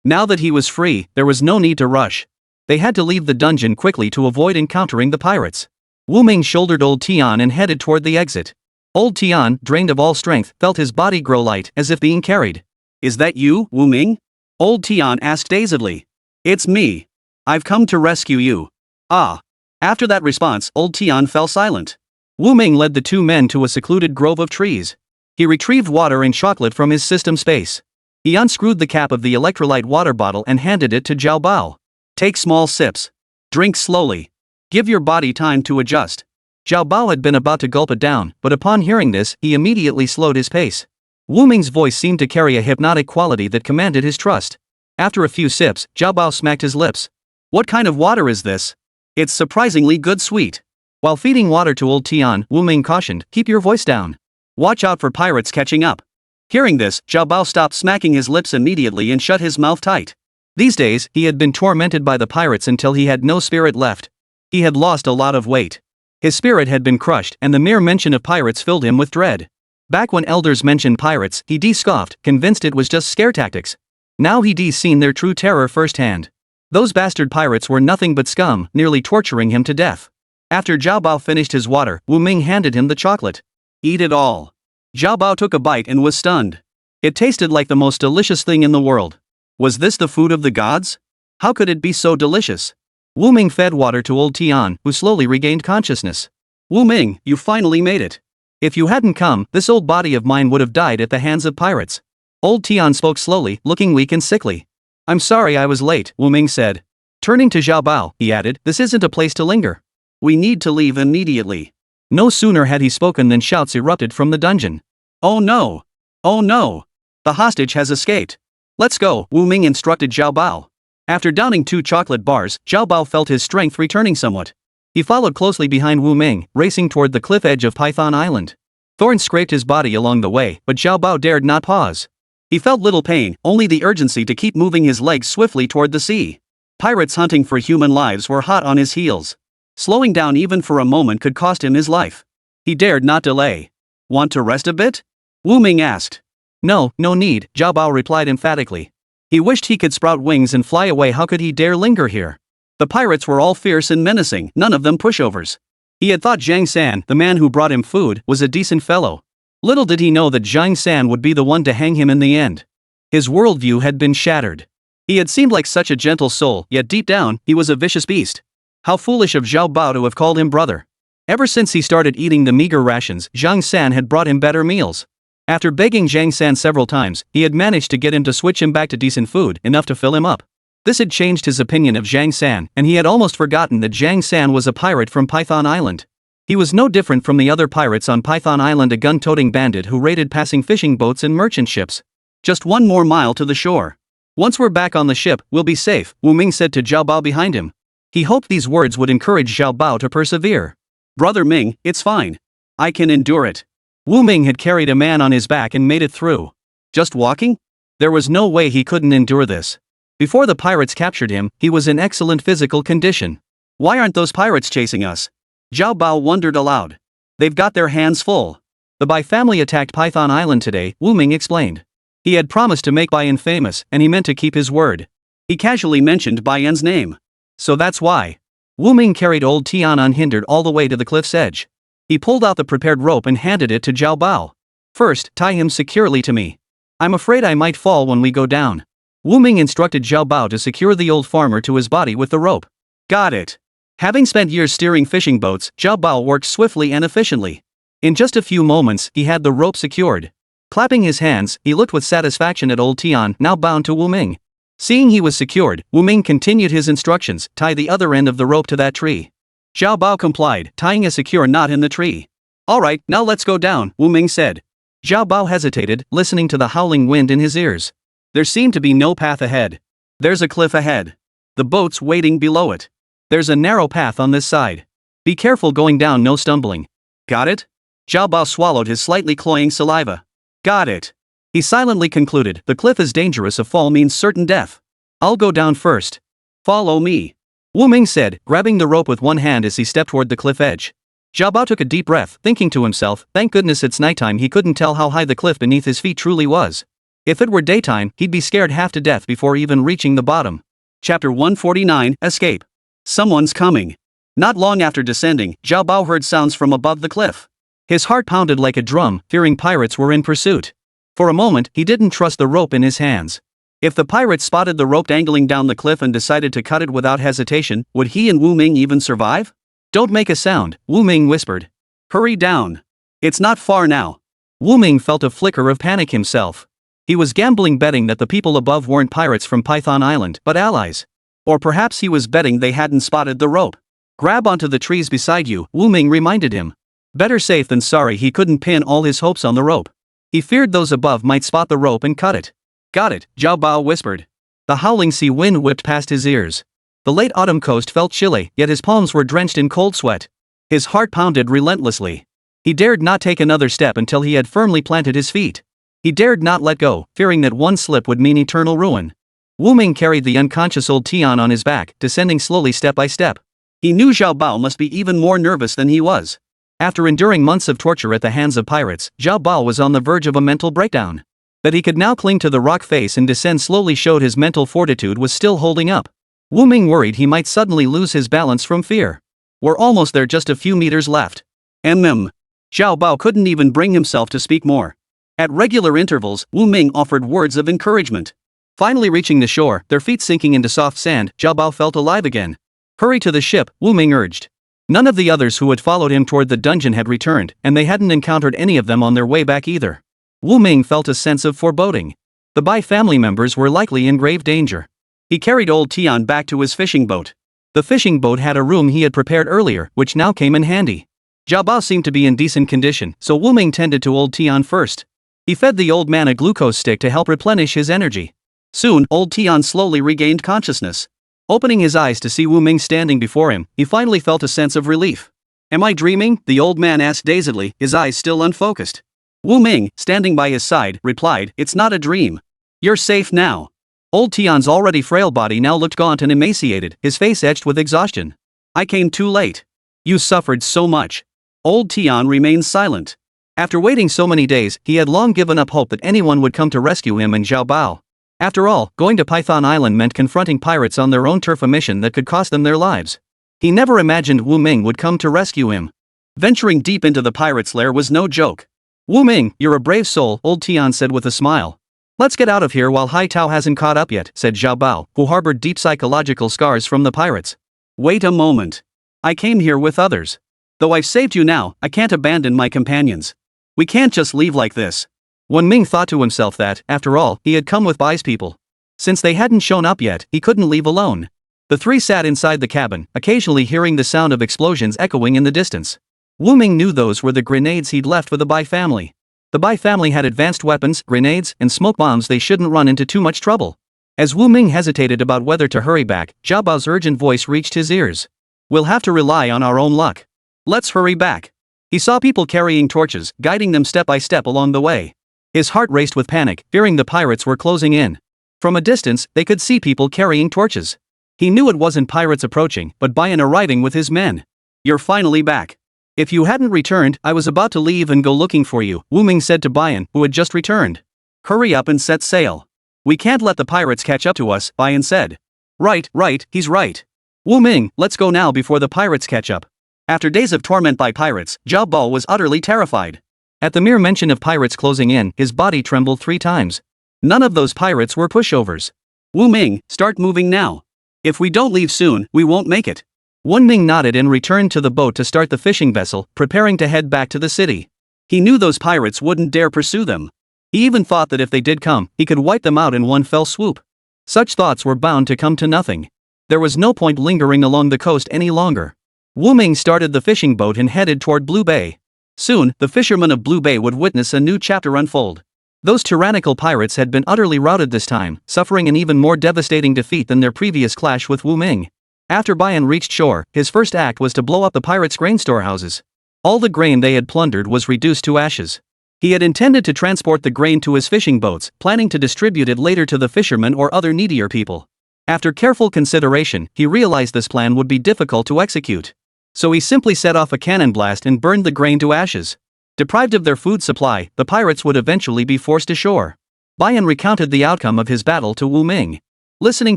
Now that he was free, there was no need to rush. They had to leave the dungeon quickly to avoid encountering the pirates. Wu Ming shouldered old Tian and headed toward the exit. Old Tian, drained of all strength, felt his body grow light as if being carried. Is that you, Wu Ming? Old Tian asked dazedly. It's me. I've come to rescue you. Ah. After that response, old Tian fell silent. Wu Ming led the 2 men to a secluded grove of trees. He retrieved water and chocolate from his system space. He unscrewed the cap of the electrolyte water bottle and handed it to Zhao Bao. Take small sips. Drink slowly. Give your body time to adjust. Zhao Bao had been about to gulp it down, but upon hearing this, he immediately slowed his pace. Wu Ming's voice seemed to carry a hypnotic quality that commanded his trust. After a few sips, Zhao Bao smacked his lips. What kind of water is this? It's surprisingly good sweet. While feeding water to old Tian, Wu Ming cautioned, keep your voice down. Watch out for pirates catching up. Hearing this, Zhao Bao stopped smacking his lips immediately and shut his mouth tight. These days, he had been tormented by the pirates until he had no spirit left. He had lost a lot of weight. His spirit had been crushed, and the mere mention of pirates filled him with dread. Back when elders mentioned pirates, he scoffed, convinced it was just scare tactics. Now he'd seen their true terror firsthand. Those bastard pirates were nothing but scum, nearly torturing him to death. After Zhao Bao finished his water, Wu Ming handed him the chocolate. Eat it all. Zhao Bao took a bite and was stunned. It tasted like the most delicious thing in the world. Was this the food of the gods? How could it be so delicious? Wu Ming fed water to old Tian, who slowly regained consciousness. Wu Ming, you finally made it. If you hadn't come, this old body of mine would have died at the hands of pirates. Old Tian spoke slowly, looking weak and sickly. I'm sorry I was late, Wu Ming said. Turning to Zhao Bao, he added, this isn't a place to linger. We need to leave immediately. No sooner had he spoken than shouts erupted from the dungeon. Oh no! Oh no! The hostage has escaped. Let's go, Wu Ming instructed Zhao Bao. After downing 2 chocolate bars, Zhao Bao felt his strength returning somewhat. He followed closely behind Wu Ming, racing toward the cliff edge of Python Island. Thorns scraped his body along the way, but Zhao Bao dared not pause. He felt little pain, only the urgency to keep moving his legs swiftly toward the sea. Pirates hunting for human lives were hot on his heels. Slowing down even for a moment could cost him his life. He dared not delay. Want to rest a bit? Wu Ming asked. No need, Zhao Bao replied emphatically. He wished he could sprout wings and fly away. How could he dare linger here? The pirates were all fierce and menacing, none of them pushovers. He had thought Zhang San, the man who brought him food, was a decent fellow. Little did he know that Zhang San would be the one to hang him in the end. His worldview had been shattered. He had seemed like such a gentle soul, yet deep down, he was a vicious beast. How foolish of Zhao Bao to have called him brother. Ever since he started eating the meager rations, Zhang San had brought him better meals. After begging Zhang San several times, he had managed to get him to switch him back to decent food, enough to fill him up. This had changed his opinion of Zhang San, and he had almost forgotten that Zhang San was a pirate from Python Island. He was no different from the other pirates on Python Island, a gun-toting bandit who raided passing fishing boats and merchant ships. Just 1 more mile to the shore. Once we're back on the ship, we'll be safe, Wu Ming said to Zhao Bao behind him. He hoped these words would encourage Zhao Bao to persevere. Brother Ming, it's fine. I can endure it. Wu Ming had carried a man on his back and made it through. Just walking? There was no way he couldn't endure this. Before the pirates captured him, he was in excellent physical condition. Why aren't those pirates chasing us? Zhao Bao wondered aloud. They've got their hands full. The Bai family attacked Python Island today, Wu Ming explained. He had promised to make Bayan famous, and he meant to keep his word. He casually mentioned Bayan's name. So that's why. Wu Ming carried old Tian unhindered all the way to the cliff's edge. He pulled out the prepared rope and handed it to Zhao Bao. First, tie him securely to me. I'm afraid I might fall when we go down. Wu Ming instructed Zhao Bao to secure the old farmer to his body with the rope. Got it. Having spent years steering fishing boats, Zhao Bao worked swiftly and efficiently. In just a few moments, he had the rope secured. Clapping his hands, he looked with satisfaction at old Tian, now bound to Wu Ming. Seeing he was secured, Wu Ming continued his instructions, tie the other end of the rope to that tree. Zhao Bao complied, tying a secure knot in the tree. Alright, now let's go down, Wu Ming said. Zhao Bao hesitated, listening to the howling wind in his ears. There seemed to be no path ahead. There's a cliff ahead. The boat's waiting below it. There's a narrow path on this side. Be careful going down, no stumbling. Got it? Zhao Bao swallowed his slightly cloying saliva. Got it. He silently concluded, the cliff is dangerous, a fall means certain death. I'll go down first. Follow me. Wu Ming said, grabbing the rope with one hand as he stepped toward the cliff edge. Zhao Bao took a deep breath, thinking to himself, thank goodness it's nighttime. He couldn't tell how high the cliff beneath his feet truly was. If it were daytime, he'd be scared half to death before even reaching the bottom. Chapter 149, Escape. Someone's coming. Not long after descending, Zhao Bao heard sounds from above the cliff. His heart pounded like a drum, fearing pirates were in pursuit. For a moment, he didn't trust the rope in his hands. If the pirates spotted the rope dangling down the cliff and decided to cut it without hesitation, would he and Wu Ming even survive? Don't make a sound, Wu Ming whispered. Hurry down. It's not far now. Wu Ming felt a flicker of panic himself. He was gambling betting that the people above weren't pirates from Python Island, but allies. Or perhaps he was betting they hadn't spotted the rope. Grab onto the trees beside you, Wu Ming reminded him. Better safe than sorry. He couldn't pin all his hopes on the rope. He feared those above might spot the rope and cut it. Got it, Zhao Bao whispered. The howling sea wind whipped past his ears. The late autumn coast felt chilly, yet his palms were drenched in cold sweat. His heart pounded relentlessly. He dared not take another step until he had firmly planted his feet. He dared not let go, fearing that one slip would mean eternal ruin. Wu Ming carried the unconscious old Tian on his back, descending slowly step by step. He knew Zhao Bao must be even more nervous than he was. After enduring months of torture at the hands of pirates, Zhao Bao was on the verge of a mental breakdown. That he could now cling to the rock face and descend slowly showed his mental fortitude was still holding up. Wu Ming worried he might suddenly lose his balance from fear. We're almost there, just a few meters left. Zhao Bao couldn't even bring himself to speak more. At regular intervals, Wu Ming offered words of encouragement. Finally reaching the shore, their feet sinking into soft sand, Zhao Bao felt alive again. Hurry to the ship, Wu Ming urged. None of the others who had followed him toward the dungeon had returned, and they hadn't encountered any of them on their way back either. Wu Ming felt a sense of foreboding. The Bai family members were likely in grave danger. He carried old Tian back to his fishing boat. The fishing boat had a room he had prepared earlier, which now came in handy. Zhao Bao seemed to be in decent condition, so Wu Ming tended to old Tian first. He fed the old man a glucose stick to help replenish his energy. Soon, old Tian slowly regained consciousness. Opening his eyes to see Wu Ming standing before him, he finally felt a sense of relief. Am I dreaming? The old man asked dazedly, his eyes still unfocused. Wu Ming, standing by his side, replied, It's not a dream. You're safe now. Old Tian's already frail body now looked gaunt and emaciated, his face etched with exhaustion. I came too late. You suffered so much. Old Tian remained silent. After waiting so many days, he had long given up hope that anyone would come to rescue him and Zhao Bao. After all, going to Python Island meant confronting pirates on their own turf, a mission that could cost them their lives. He never imagined Wu Ming would come to rescue him. Venturing deep into the pirate's lair was no joke. Wu Ming, you're a brave soul, old Tian said with a smile. Let's get out of here while Hai Tao hasn't caught up yet, said Zhao Bao, who harbored deep psychological scars from the pirates. Wait a moment. I came here with others. Though I've saved you now, I can't abandon my companions. We can't just leave like this. Wen Ming thought to himself that, after all, he had come with Bai's people. Since they hadn't shown up yet, he couldn't leave alone. The three sat inside the cabin, occasionally hearing the sound of explosions echoing in the distance. Wu Ming knew those were the grenades he'd left for the Bai family. The Bai family had advanced weapons, grenades, and smoke bombs. They shouldn't run into too much trouble. As Wu Ming hesitated about whether to hurry back, Zhao Bao's urgent voice reached his ears. We'll have to rely on our own luck. Let's hurry back. He saw people carrying torches, guiding them step by step along the way. His heart raced with panic, fearing the pirates were closing in. From a distance, they could see people carrying torches. He knew it wasn't pirates approaching, but Bayan arriving with his men. You're finally back. If you hadn't returned, I was about to leave and go looking for you, Wu Ming said to Bayan, who had just returned. Hurry up and set sail. We can't let the pirates catch up to us, Bayan said. Right, he's right. Wu Ming, let's go now before the pirates catch up. After days of torment by pirates, Zhao Bao was utterly terrified. At the mere mention of pirates closing in, his body trembled 3 times. None of those pirates were pushovers. Wu Ming, start moving now. If we don't leave soon, we won't make it. Wu Ming nodded and returned to the boat to start the fishing vessel, preparing to head back to the city. He knew those pirates wouldn't dare pursue them. He even thought that if they did come, he could wipe them out in one fell swoop. Such thoughts were bound to come to nothing. There was no point lingering along the coast any longer. Wu Ming started the fishing boat and headed toward Blue Bay. Soon, the fishermen of Blue Bay would witness a new chapter unfold. Those tyrannical pirates had been utterly routed this time, suffering an even more devastating defeat than their previous clash with Wu Ming. After Bayan reached shore, his first act was to blow up the pirates' grain storehouses. All the grain they had plundered was reduced to ashes. He had intended to transport the grain to his fishing boats, planning to distribute it later to the fishermen or other needier people. After careful consideration, he realized this plan would be difficult to execute. So he simply set off a cannon blast and burned the grain to ashes. Deprived of their food supply, the pirates would eventually be forced ashore. Bayan recounted the outcome of his battle to Wu Ming. Listening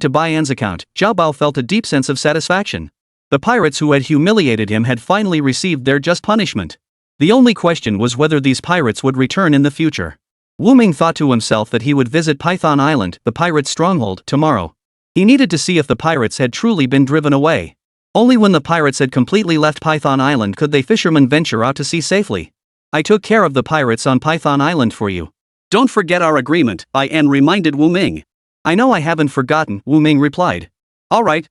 to Bayan's account, Zhao Bao felt a deep sense of satisfaction. The pirates who had humiliated him had finally received their just punishment. The only question was whether these pirates would return in the future. Wu Ming thought to himself that he would visit Python Island, the pirates' stronghold, tomorrow. He needed to see if the pirates had truly been driven away. Only when the pirates had completely left Python Island could they fishermen venture out to sea safely. I took care of the pirates on Python Island for you. Don't forget our agreement, Bayan reminded Wu Ming. I know I haven't forgotten, Wu Ming replied. Alright.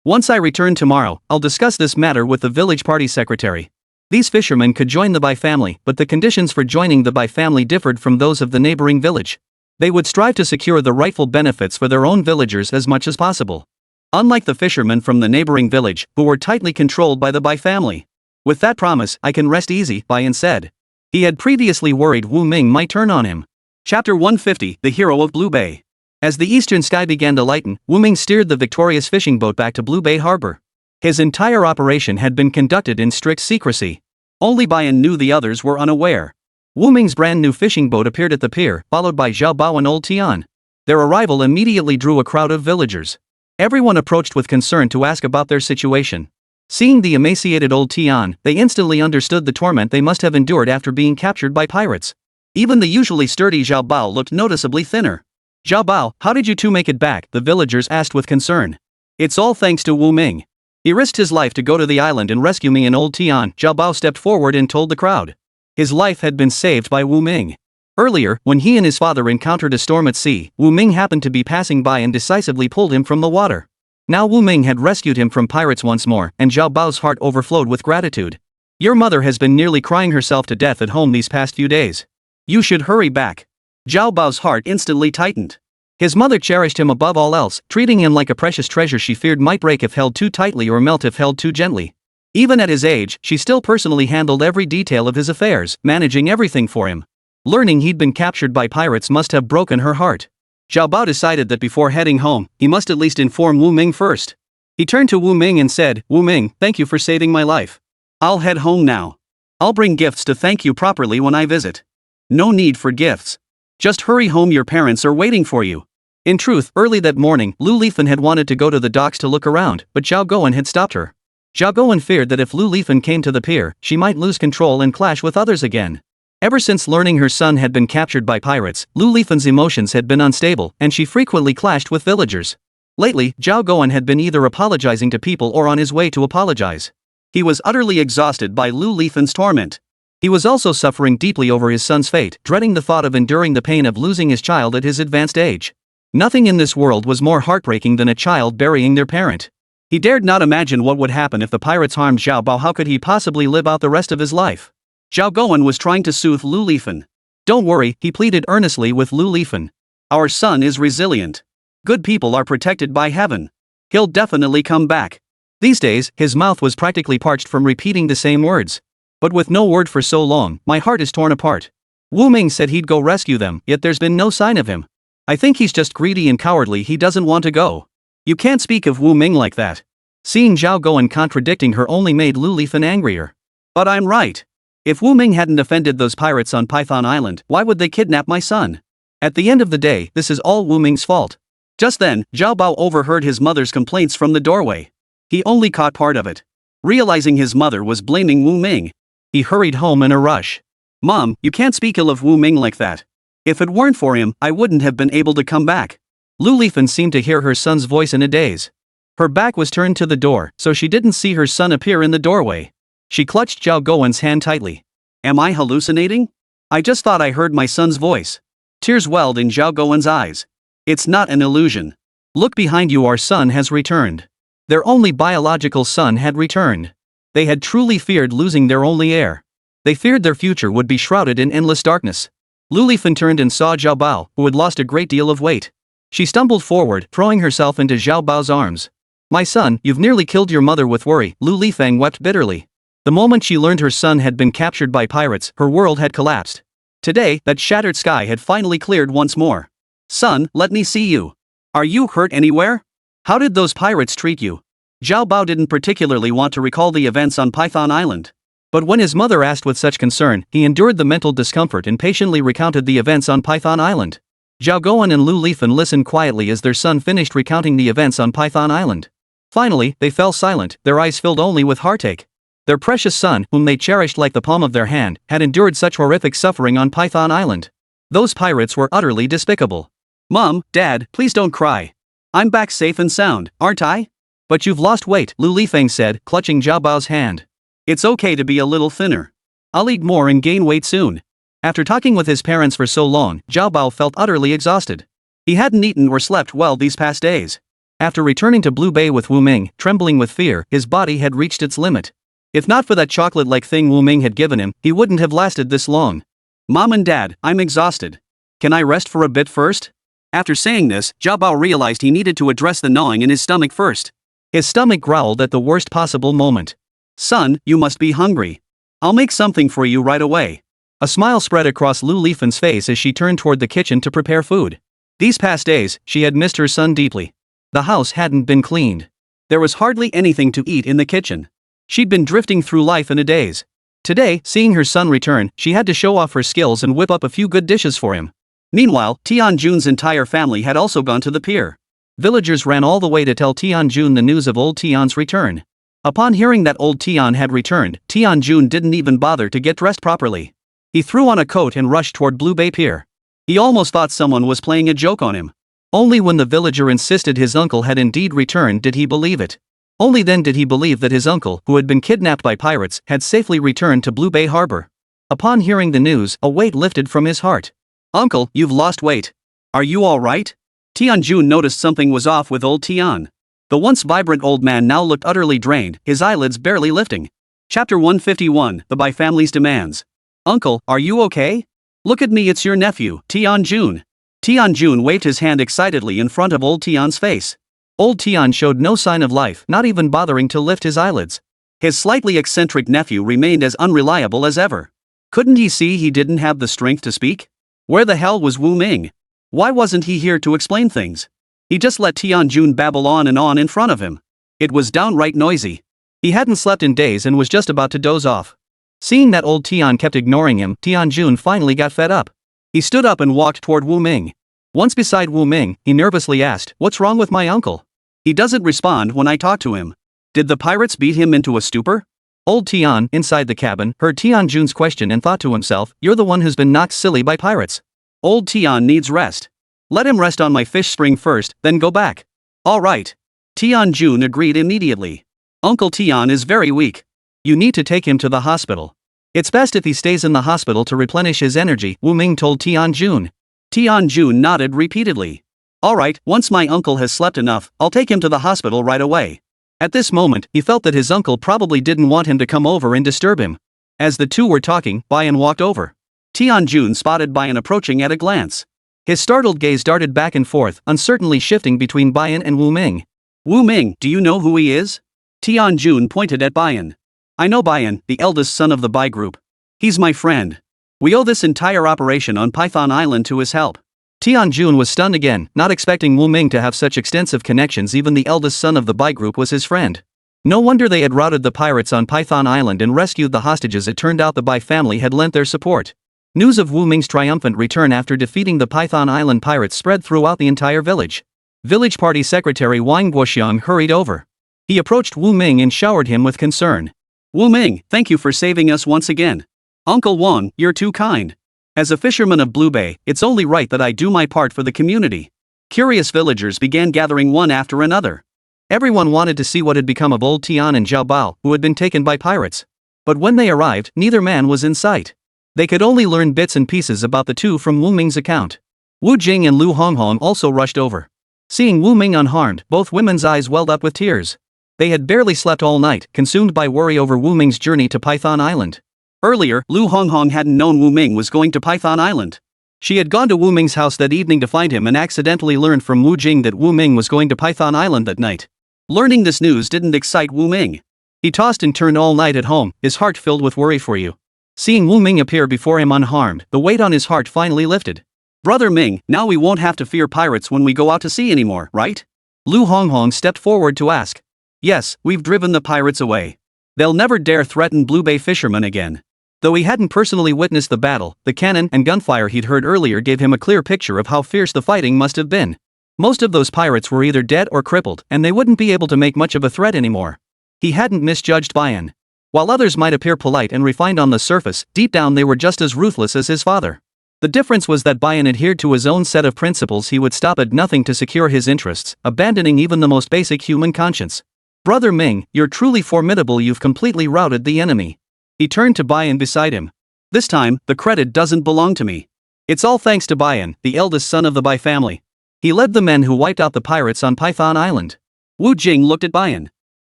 Once I return tomorrow, I'll discuss this matter with the village party secretary. These fishermen could join the Bai family, but the conditions for joining the Bai family differed from those of the neighboring village. They would strive to secure the rightful benefits for their own villagers as much as possible. Unlike the fishermen from the neighboring village, who were tightly controlled by the Bai family. With that promise, I can rest easy, Bayan said. He had previously worried Wu Ming might turn on him. Chapter 150, The Hero of Blue Bay. As the eastern sky began to lighten, Wu Ming steered the victorious fishing boat back to Blue Bay Harbor. His entire operation had been conducted in strict secrecy. Only Bayan knew, the others were unaware. Wu Ming's brand new fishing boat appeared at the pier, followed by Zhao Bao and Old Tian. Their arrival immediately drew a crowd of villagers. Everyone approached with concern to ask about their situation. Seeing the emaciated Old Tian, they instantly understood the torment they must have endured after being captured by pirates. Even the usually sturdy Zhao Bao looked noticeably thinner. Zhao Bao, how did you two make it back? The villagers asked with concern. It's all thanks to Wu Ming. He risked his life to go to the island and rescue me and Old Tian. Zhao Bao stepped forward and told the crowd. His life had been saved by Wu Ming. Earlier, when he and his father encountered a storm at sea, Wu Ming happened to be passing by and decisively pulled him from the water. Now Wu Ming had rescued him from pirates once more, and Zhao Bao's heart overflowed with gratitude. Your mother has been nearly crying herself to death at home these past few days. You should hurry back. Zhao Bao's heart instantly tightened. His mother cherished him above all else, treating him like a precious treasure she feared might break if held too tightly or melt if held too gently. Even at his age, she still personally handled every detail of his affairs, managing everything for him. Learning he'd been captured by pirates must have broken her heart. Zhao Bao decided that before heading home, he must at least inform Wu Ming first. He turned to Wu Ming and said, Wu Ming, thank you for saving my life. I'll head home now. I'll bring gifts to thank you properly when I visit. No need for gifts. Just hurry home, your parents are waiting for you. In truth, early that morning, Lu Lifan had wanted to go to the docks to look around, but Zhao Gowen had stopped her. Zhao Gowen feared that if Lu Lifan came to the pier, she might lose control and clash with others again. Ever since learning her son had been captured by pirates, Lu Lifan's emotions had been unstable, and she frequently clashed with villagers. Lately, Zhao Gowen had been either apologizing to people or on his way to apologize. He was utterly exhausted by Lu Lifan's torment. He was also suffering deeply over his son's fate, dreading the thought of enduring the pain of losing his child at his advanced age. Nothing in this world was more heartbreaking than a child burying their parent. He dared not imagine what would happen if the pirates harmed Zhao Bao. How could he possibly live out the rest of his life? Zhao Gowen was trying to soothe Lu Lifan. Don't worry, he pleaded earnestly with Lu Lifan. Our son is resilient. Good people are protected by heaven. He'll definitely come back. These days, his mouth was practically parched from repeating the same words. But with no word for so long, my heart is torn apart. Wu Ming said he'd go rescue them, yet there's been no sign of him. I think he's just greedy and cowardly. He doesn't want to go. You can't speak of Wu Ming like that. Seeing Zhao Gowen contradicting her only made Lu Lifan angrier. But I'm right. If Wu Ming hadn't offended those pirates on Python Island, why would they kidnap my son? At the end of the day, this is all Wu Ming's fault. Just then, Zhao Bao overheard his mother's complaints from the doorway. He only caught part of it. Realizing his mother was blaming Wu Ming, he hurried home in a rush. Mom, you can't speak ill of Wu Ming like that. If it weren't for him, I wouldn't have been able to come back. Lu Lifan seemed to hear her son's voice in a daze. Her back was turned to the door, so she didn't see her son appear in the doorway. She clutched Zhao Guowen's hand tightly. Am I hallucinating? I just thought I heard my son's voice. Tears welled in Zhao Guowen's eyes. It's not an illusion. Look behind you, our son has returned. Their only biological son had returned. They had truly feared losing their only heir. They feared their future would be shrouded in endless darkness. Lu Lifan turned and saw Zhao Bao, who had lost a great deal of weight. She stumbled forward, throwing herself into Zhao Bao's arms. My son, you've nearly killed your mother with worry, Lu Lifang wept bitterly. The moment she learned her son had been captured by pirates, her world had collapsed. Today, that shattered sky had finally cleared once more. Son, let me see you. Are you hurt anywhere? How did those pirates treat you? Zhao Bao didn't particularly want to recall the events on Python Island. But when his mother asked with such concern, he endured the mental discomfort and patiently recounted the events on Python Island. Zhao Guowen and Lu Lifan listened quietly as their son finished recounting the events on Python Island. Finally, they fell silent, their eyes filled only with heartache. Their precious son, whom they cherished like the palm of their hand, had endured such horrific suffering on Python Island. Those pirates were utterly despicable. Mom, Dad, please don't cry. I'm back safe and sound, aren't I? But you've lost weight, Lu Lifang said, clutching Zhao Bao's hand. It's okay to be a little thinner. I'll eat more and gain weight soon. After talking with his parents for so long, Zhao Bao felt utterly exhausted. He hadn't eaten or slept well these past days. After returning to Blue Bay with Wu Ming, trembling with fear, his body had reached its limit. If not for that chocolate-like thing Wu Ming had given him, he wouldn't have lasted this long. Mom and Dad, I'm exhausted. Can I rest for a bit first? After saying this, Zhao Bao realized he needed to address the gnawing in his stomach first. His stomach growled at the worst possible moment. Son, you must be hungry. I'll make something for you right away. A smile spread across Lu Lifan's face as she turned toward the kitchen to prepare food. These past days, she had missed her son deeply. The house hadn't been cleaned. There was hardly anything to eat in the kitchen. She'd been drifting through life in a daze. Today, seeing her son return, she had to show off her skills and whip up a few good dishes for him. Meanwhile, Tianjun's entire family had also gone to the pier. Villagers ran all the way to tell Tianjun the news of old Tian's return. Upon hearing that old Tian had returned, Tianjun didn't even bother to get dressed properly. He threw on a coat and rushed toward Blue Bay Pier. He almost thought someone was playing a joke on him. Only when the villager insisted his uncle had indeed returned did he believe it. Only then did he believe that his uncle, who had been kidnapped by pirates, had safely returned to Blue Bay Harbor. Upon hearing the news, a weight lifted from his heart. Uncle, you've lost weight. Are you all right? Tianjun noticed something was off with old Tian. The once vibrant old man now looked utterly drained, his eyelids barely lifting. Chapter 151, The Bai Family's Demands. Uncle, are you okay? Look at me, it's your nephew, Tianjun. Tianjun waved his hand excitedly in front of old Tian's face. Old Tian showed no sign of life, not even bothering to lift his eyelids. His slightly eccentric nephew remained as unreliable as ever. Couldn't he see he didn't have the strength to speak? Where the hell was Wu Ming? Why wasn't he here to explain things? He just let Tianjun babble on in front of him. It was downright noisy. He hadn't slept in days and was just about to doze off. Seeing that old Tian kept ignoring him, Tianjun finally got fed up. He stood up and walked toward Wu Ming. Once beside Wu Ming, he nervously asked, "What's wrong with my uncle? He doesn't respond when I talk to him. Did the pirates beat him into a stupor?" Old Tian, inside the cabin, heard Tianjun's question and thought to himself, "You're the one who's been knocked silly by pirates. Old Tian needs rest. Let him rest on my fish spring first, then go back." "All right." Tianjun agreed immediately. "Uncle Tian is very weak. You need to take him to the hospital. It's best if he stays in the hospital to replenish his energy," Wu Ming told Tianjun. Tianjun nodded repeatedly. "All right, once my uncle has slept enough, I'll take him to the hospital right away." At this moment, he felt that his uncle probably didn't want him to come over and disturb him. As the two were talking, Bayan walked over. Tianjun spotted Bayan approaching at a glance. His startled gaze darted back and forth, uncertainly shifting between Bayan and Wu Ming. "Wu Ming, do you know who he is?" Tianjun pointed at Bayan. "I know Bayan, the eldest son of the Bai group. He's my friend. We owe this entire operation on Python Island to his help." Tianjun was stunned again, not expecting Wu Ming to have such extensive connections. Even the eldest son of the Bai group was his friend. No wonder they had routed the pirates on Python Island and rescued the hostages. It turned out the Bai family had lent their support. News of Wu Ming's triumphant return after defeating the Python Island pirates spread throughout the entire village. Village party secretary Wang Guoxiang hurried over. He approached Wu Ming and showered him with concern. Wu Ming, thank you for saving us once again. Uncle Wang, you're too kind. As a fisherman of Blue Bay, it's only right that I do my part for the community. Curious villagers began gathering one after another. Everyone wanted to see what had become of old Tian and Zhao Bao, who had been taken by pirates. But when they arrived, neither man was in sight. They could only learn bits and pieces about the two from Wu Ming's account. Wu Jing and Lu Honghong also rushed over. Seeing Wu Ming unharmed, both women's eyes welled up with tears. They had barely slept all night, consumed by worry over Wu Ming's journey to Python Island. Earlier, Lu Honghong hadn't known Wu Ming was going to Python Island. She had gone to Wu Ming's house that evening to find him and accidentally learned from Wu Jing that Wu Ming was going to Python Island that night. Learning this news didn't excite Wu Ming. He tossed and turned all night at home, his heart filled with worry for you. Seeing Wu Ming appear before him unharmed, the weight on his heart finally lifted. Brother Ming, now we won't have to fear pirates when we go out to sea anymore, right? Lu Honghong stepped forward to ask. Yes, we've driven the pirates away. They'll never dare threaten Blue Bay fishermen again. Though he hadn't personally witnessed the battle, the cannon and gunfire he'd heard earlier gave him a clear picture of how fierce the fighting must have been. Most of those pirates were either dead or crippled, and they wouldn't be able to make much of a threat anymore. He hadn't misjudged Bayan. While others might appear polite and refined on the surface, deep down they were just as ruthless as his father. The difference was that Bayan adhered to his own set of principles. He would stop at nothing to secure his interests, abandoning even the most basic human conscience. Brother Ming, you're truly formidable. You've completely routed the enemy. He turned to Bayan beside him. This time, the credit doesn't belong to me. It's all thanks to Bayan, the eldest son of the Bai family. He led the men who wiped out the pirates on Python Island. Wu Jing looked at Bayan.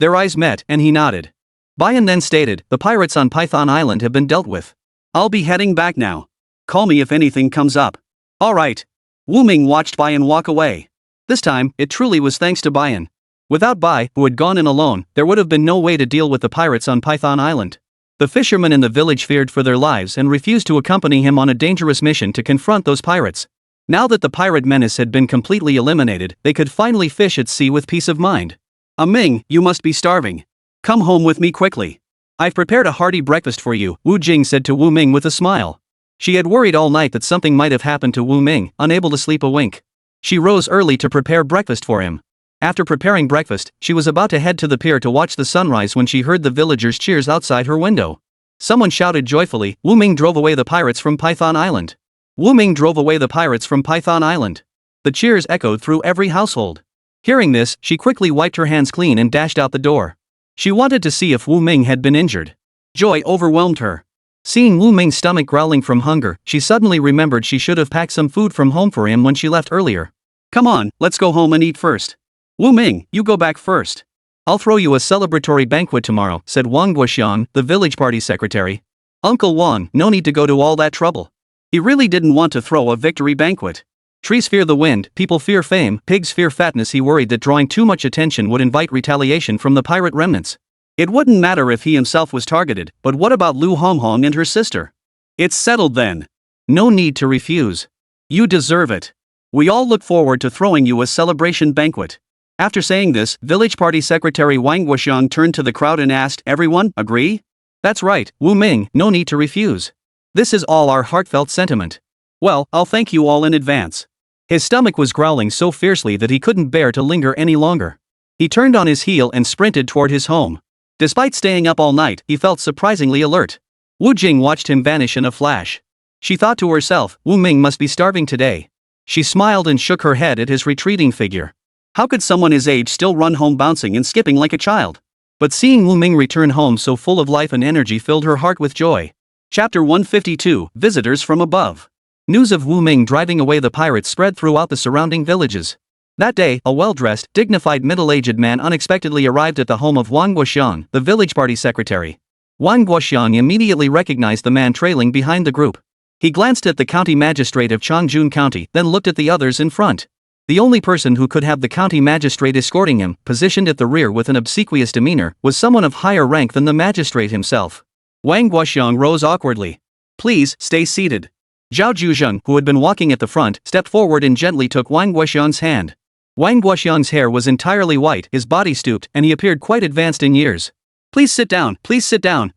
Their eyes met, and he nodded. Bayan then stated, the pirates on Python Island have been dealt with. I'll be heading back now. Call me if anything comes up. Alright. Wu Ming watched Bayan walk away. This time, it truly was thanks to Bayan. Without Bai, who had gone in alone, there would have been no way to deal with the pirates on Python Island. The fishermen in the village feared for their lives and refused to accompany him on a dangerous mission to confront those pirates. Now that the pirate menace had been completely eliminated, they could finally fish at sea with peace of mind. Ming, you must be starving. Come home with me quickly. I've prepared a hearty breakfast for you, Wu Jing said to Wu Ming with a smile. She had worried all night that something might have happened to Wu Ming, unable to sleep a wink. She rose early to prepare breakfast for him. After preparing breakfast, she was about to head to the pier to watch the sunrise when she heard the villagers' cheers outside her window. Someone shouted joyfully, Wu Ming drove away the pirates from Python Island. Wu Ming drove away the pirates from Python Island. The cheers echoed through every household. Hearing this, she quickly wiped her hands clean and dashed out the door. She wanted to see if Wu Ming had been injured. Joy overwhelmed her. Seeing Wu Ming's stomach growling from hunger, she suddenly remembered she should have packed some food from home for him when she left earlier. Come on, let's go home and eat first. Wu Ming, you go back first. I'll throw you a celebratory banquet tomorrow, said Wang Guoxiang, the village party secretary. Uncle Wang, no need to go to all that trouble. He really didn't want to throw a victory banquet. Trees fear the wind, people fear fame, pigs fear fatness. He worried that drawing too much attention would invite retaliation from the pirate remnants. It wouldn't matter if he himself was targeted, but what about Lu Honghong and her sister? It's settled then. No need to refuse. You deserve it. We all look forward to throwing you a celebration banquet. After saying this, village party secretary Wang Guoxiang turned to the crowd and asked, everyone, agree? That's right, Wu Ming, no need to refuse. This is all our heartfelt sentiment. Well, I'll thank you all in advance. His stomach was growling so fiercely that he couldn't bear to linger any longer. He turned on his heel and sprinted toward his home. Despite staying up all night, he felt surprisingly alert. Wu Jing watched him vanish in a flash. She thought to herself, Wu Ming must be starving today. She smiled and shook her head at his retreating figure. How could someone his age still run home bouncing and skipping like a child? But seeing Wu Ming return home so full of life and energy filled her heart with joy. Chapter 152, Visitors from Above. News of Wu Ming driving away the pirates spread throughout the surrounding villages. That day, a well-dressed, dignified middle-aged man unexpectedly arrived at the home of Wang Guoxiang, the village party secretary. Wang Guoxiang immediately recognized the man trailing behind the group. He glanced at the county magistrate of Changjun County, then looked at the others in front. The only person who could have the county magistrate escorting him, positioned at the rear with an obsequious demeanor, was someone of higher rank than the magistrate himself. Wang Guoxiang rose awkwardly. Please, stay seated. Zhao Zhuzhen, who had been walking at the front, stepped forward and gently took Wang Guoxiang's hand. Wang Guoxiang's hair was entirely white, his body stooped, and he appeared quite advanced in years. Please sit down,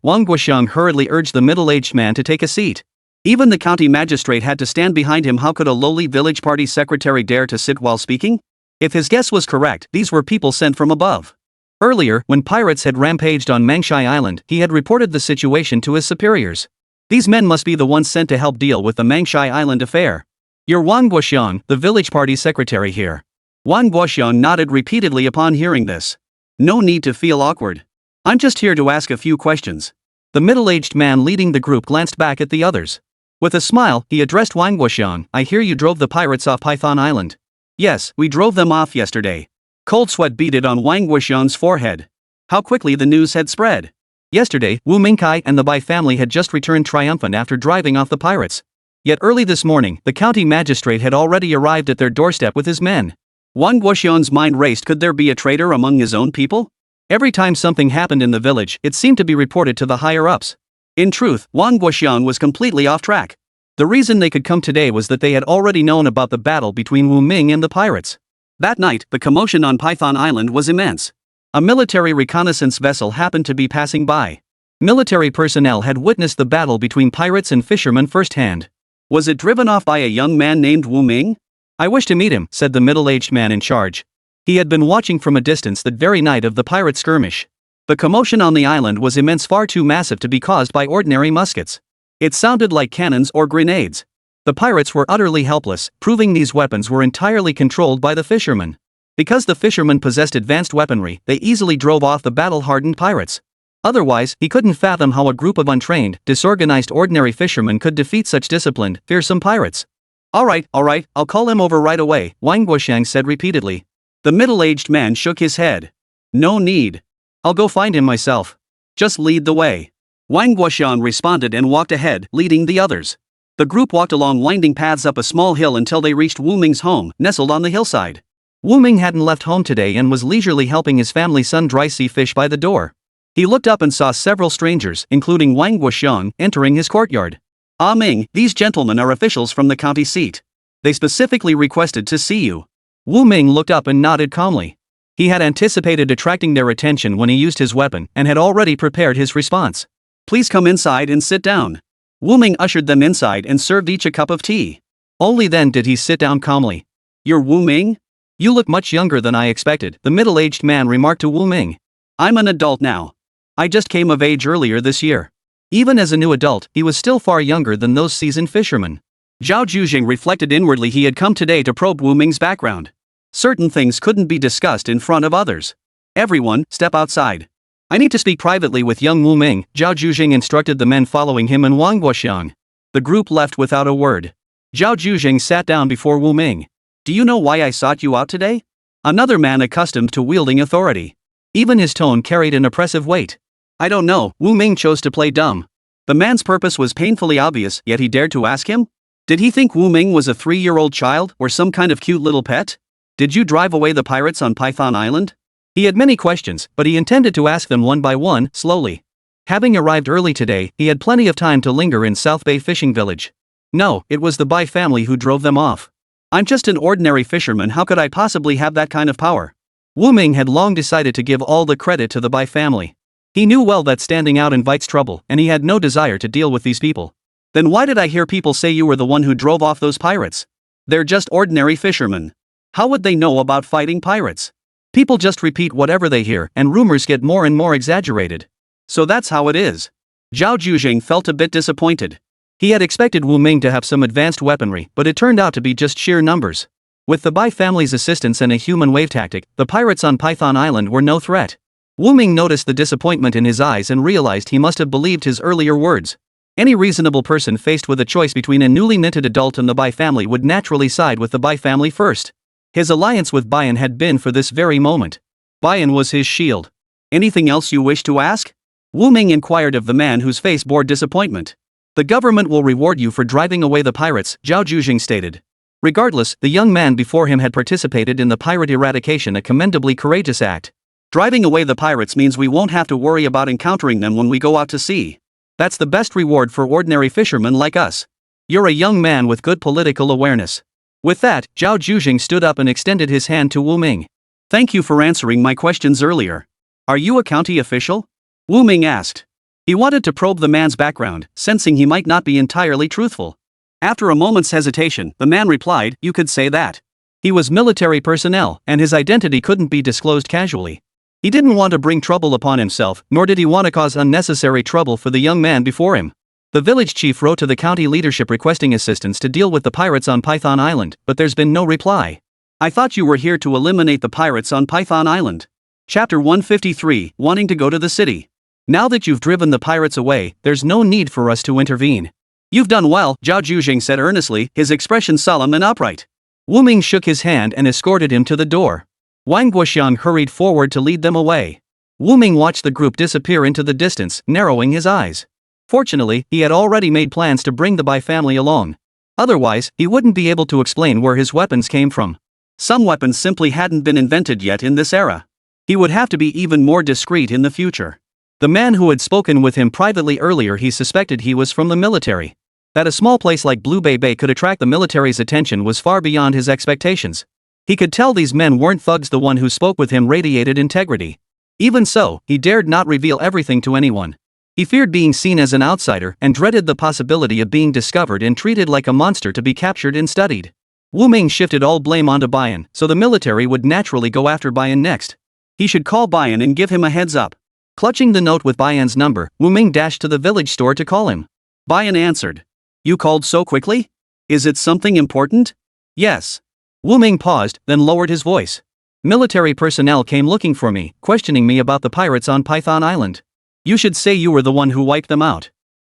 Wang Guoxiang hurriedly urged the middle-aged man to take a seat. Even the county magistrate had to stand behind him. How could a lowly village party secretary dare to sit while speaking? If his guess was correct, these were people sent from above. Earlier, when pirates had rampaged on Mangshai Island, he had reported the situation to his superiors. These men must be the ones sent to help deal with the Mangshai Island affair. You're Wang Guoxiang, the village party secretary here. Wang Guoxiang nodded repeatedly upon hearing this. No need to feel awkward. I'm just here to ask a few questions. The middle-aged man leading the group glanced back at the others. With a smile, he addressed Wang Guoxiang. I hear you drove the pirates off Python Island. Yes, we drove them off yesterday. Cold sweat beaded on Wang Guoxiang's forehead. How quickly the news had spread. Yesterday, Wu Mingkai and the Bai family had just returned triumphant after driving off the pirates. Yet early this morning, the county magistrate had already arrived at their doorstep with his men. Wang Guoxiang's mind raced. Could there be a traitor among his own people? Every time something happened in the village, it seemed to be reported to the higher-ups. In truth, Wang Guoxiang was completely off track. The reason they could come today was that they had already known about the battle between Wu Ming and the pirates. That night, the commotion on Python Island was immense. A military reconnaissance vessel happened to be passing by. Military personnel had witnessed the battle between pirates and fishermen firsthand. Was it driven off by a young man named Wu Ming? I wish to meet him, said the middle-aged man in charge. He had been watching from a distance that very night of the pirate skirmish. The commotion on the island was immense, far too massive to be caused by ordinary muskets. It sounded like cannons or grenades. The pirates were utterly helpless, proving these weapons were entirely controlled by the fishermen. Because the fishermen possessed advanced weaponry, they easily drove off the battle-hardened pirates. Otherwise, he couldn't fathom how a group of untrained, disorganized ordinary fishermen could defeat such disciplined, fearsome pirates. All right, I'll call him over right away, Wang Guoxiang said repeatedly. The middle-aged man shook his head. No need. I'll go find him myself. Just lead the way. Wang Guoxiang responded and walked ahead, leading the others. The group walked along winding paths up a small hill until they reached Wu Ming's home, nestled on the hillside. Wu Ming hadn't left home today and was leisurely helping his family sun dry sea fish by the door. He looked up and saw several strangers, including Wang Guoxiang, entering his courtyard. Ah Ming, these gentlemen are officials from the county seat. They specifically requested to see you. Wu Ming looked up and nodded calmly. He had anticipated attracting their attention when he used his weapon and had already prepared his response. Please come inside and sit down. Wu Ming ushered them inside and served each a cup of tea. Only then did he sit down calmly. You're Wu Ming? You look much younger than I expected, the middle-aged man remarked to Wu Ming. I'm an adult now. I just came of age earlier this year. Even as a new adult, he was still far younger than those seasoned fishermen. Zhao Zhuzheng reflected inwardly. He had come today to probe Wu Ming's background. Certain things couldn't be discussed in front of others. Everyone, step outside. I need to speak privately with young Wu Ming, Zhao Zhuzheng instructed the men following him and Wang Guoxiang. The group left without a word. Zhao Zhuzheng sat down before Wu Ming. Do you know why I sought you out today? Another man accustomed to wielding authority. Even his tone carried an oppressive weight. I don't know, Wu Ming chose to play dumb. The man's purpose was painfully obvious, yet he dared to ask him? Did he think Wu Ming was a 3-year-old child or some kind of cute little pet? Did you drive away the pirates on Python Island? He had many questions, but he intended to ask them one by one, slowly. Having arrived early today, he had plenty of time to linger in South Bay fishing village. No, it was the Bai family who drove them off. I'm just an ordinary fisherman. How could I possibly have that kind of power? Wu Ming had long decided to give all the credit to the Bai family. He knew well that standing out invites trouble, and he had no desire to deal with these people. Then why did I hear people say you were the one who drove off those pirates? They're just ordinary fishermen. How would they know about fighting pirates? People just repeat whatever they hear, and rumors get more and more exaggerated. So that's how it is. Zhao Zhuzheng felt a bit disappointed. He had expected Wu Ming to have some advanced weaponry, but it turned out to be just sheer numbers. With the Bai family's assistance and a human wave tactic, the pirates on Python Island were no threat. Wu Ming noticed the disappointment in his eyes and realized he must have believed his earlier words. Any reasonable person faced with a choice between a newly minted adult and the Bai family would naturally side with the Bai family first. His alliance with Baiyan had been for this very moment. Baiyan was his shield. Anything else you wish to ask? Wu Ming inquired of the man whose face bore disappointment. The government will reward you for driving away the pirates, Zhao Zhuzheng stated. Regardless, the young man before him had participated in the pirate eradication, a commendably courageous act. Driving away the pirates means we won't have to worry about encountering them when we go out to sea. That's the best reward for ordinary fishermen like us. You're a young man with good political awareness. With that, Zhao Zhuzhing stood up and extended his hand to Wu Ming. Thank you for answering my questions earlier. Are you a county official? Wu Ming asked. He wanted to probe the man's background, sensing he might not be entirely truthful. After a moment's hesitation, the man replied, you could say that. He was military personnel, and his identity couldn't be disclosed casually. He didn't want to bring trouble upon himself, nor did he want to cause unnecessary trouble for the young man before him. The village chief wrote to the county leadership requesting assistance to deal with the pirates on Python Island, but there's been no reply. I thought you were here to eliminate the pirates on Python Island. Chapter 153, Wanting to go to the city. Now that you've driven the pirates away, there's no need for us to intervene. You've done well, Zhao Zhuzhing said earnestly, his expression solemn and upright. Wu Ming shook his hand and escorted him to the door. Wang Guoxiang hurried forward to lead them away. Wu Ming watched the group disappear into the distance, narrowing his eyes. Fortunately, he had already made plans to bring the Bai family along. Otherwise, he wouldn't be able to explain where his weapons came from. Some weapons simply hadn't been invented yet in this era. He would have to be even more discreet in the future. The man who had spoken with him privately earlier, he suspected he was from the military. That a small place like Blue Bay could attract the military's attention was far beyond his expectations. He could tell these men weren't thugs. The one who spoke with him radiated integrity. Even so, he dared not reveal everything to anyone. He feared being seen as an outsider and dreaded the possibility of being discovered and treated like a monster to be captured and studied. Wu Ming shifted all blame onto Bayan, so the military would naturally go after Bayan next. He should call Bayan and give him a heads up. Clutching the note with Bayan's number, Wu Ming dashed to the village store to call him. Bayan answered. You called so quickly? Is it something important? Yes. Wu Ming paused, then lowered his voice. Military personnel came looking for me, questioning me about the pirates on Python Island. You should say you were the one who wiped them out.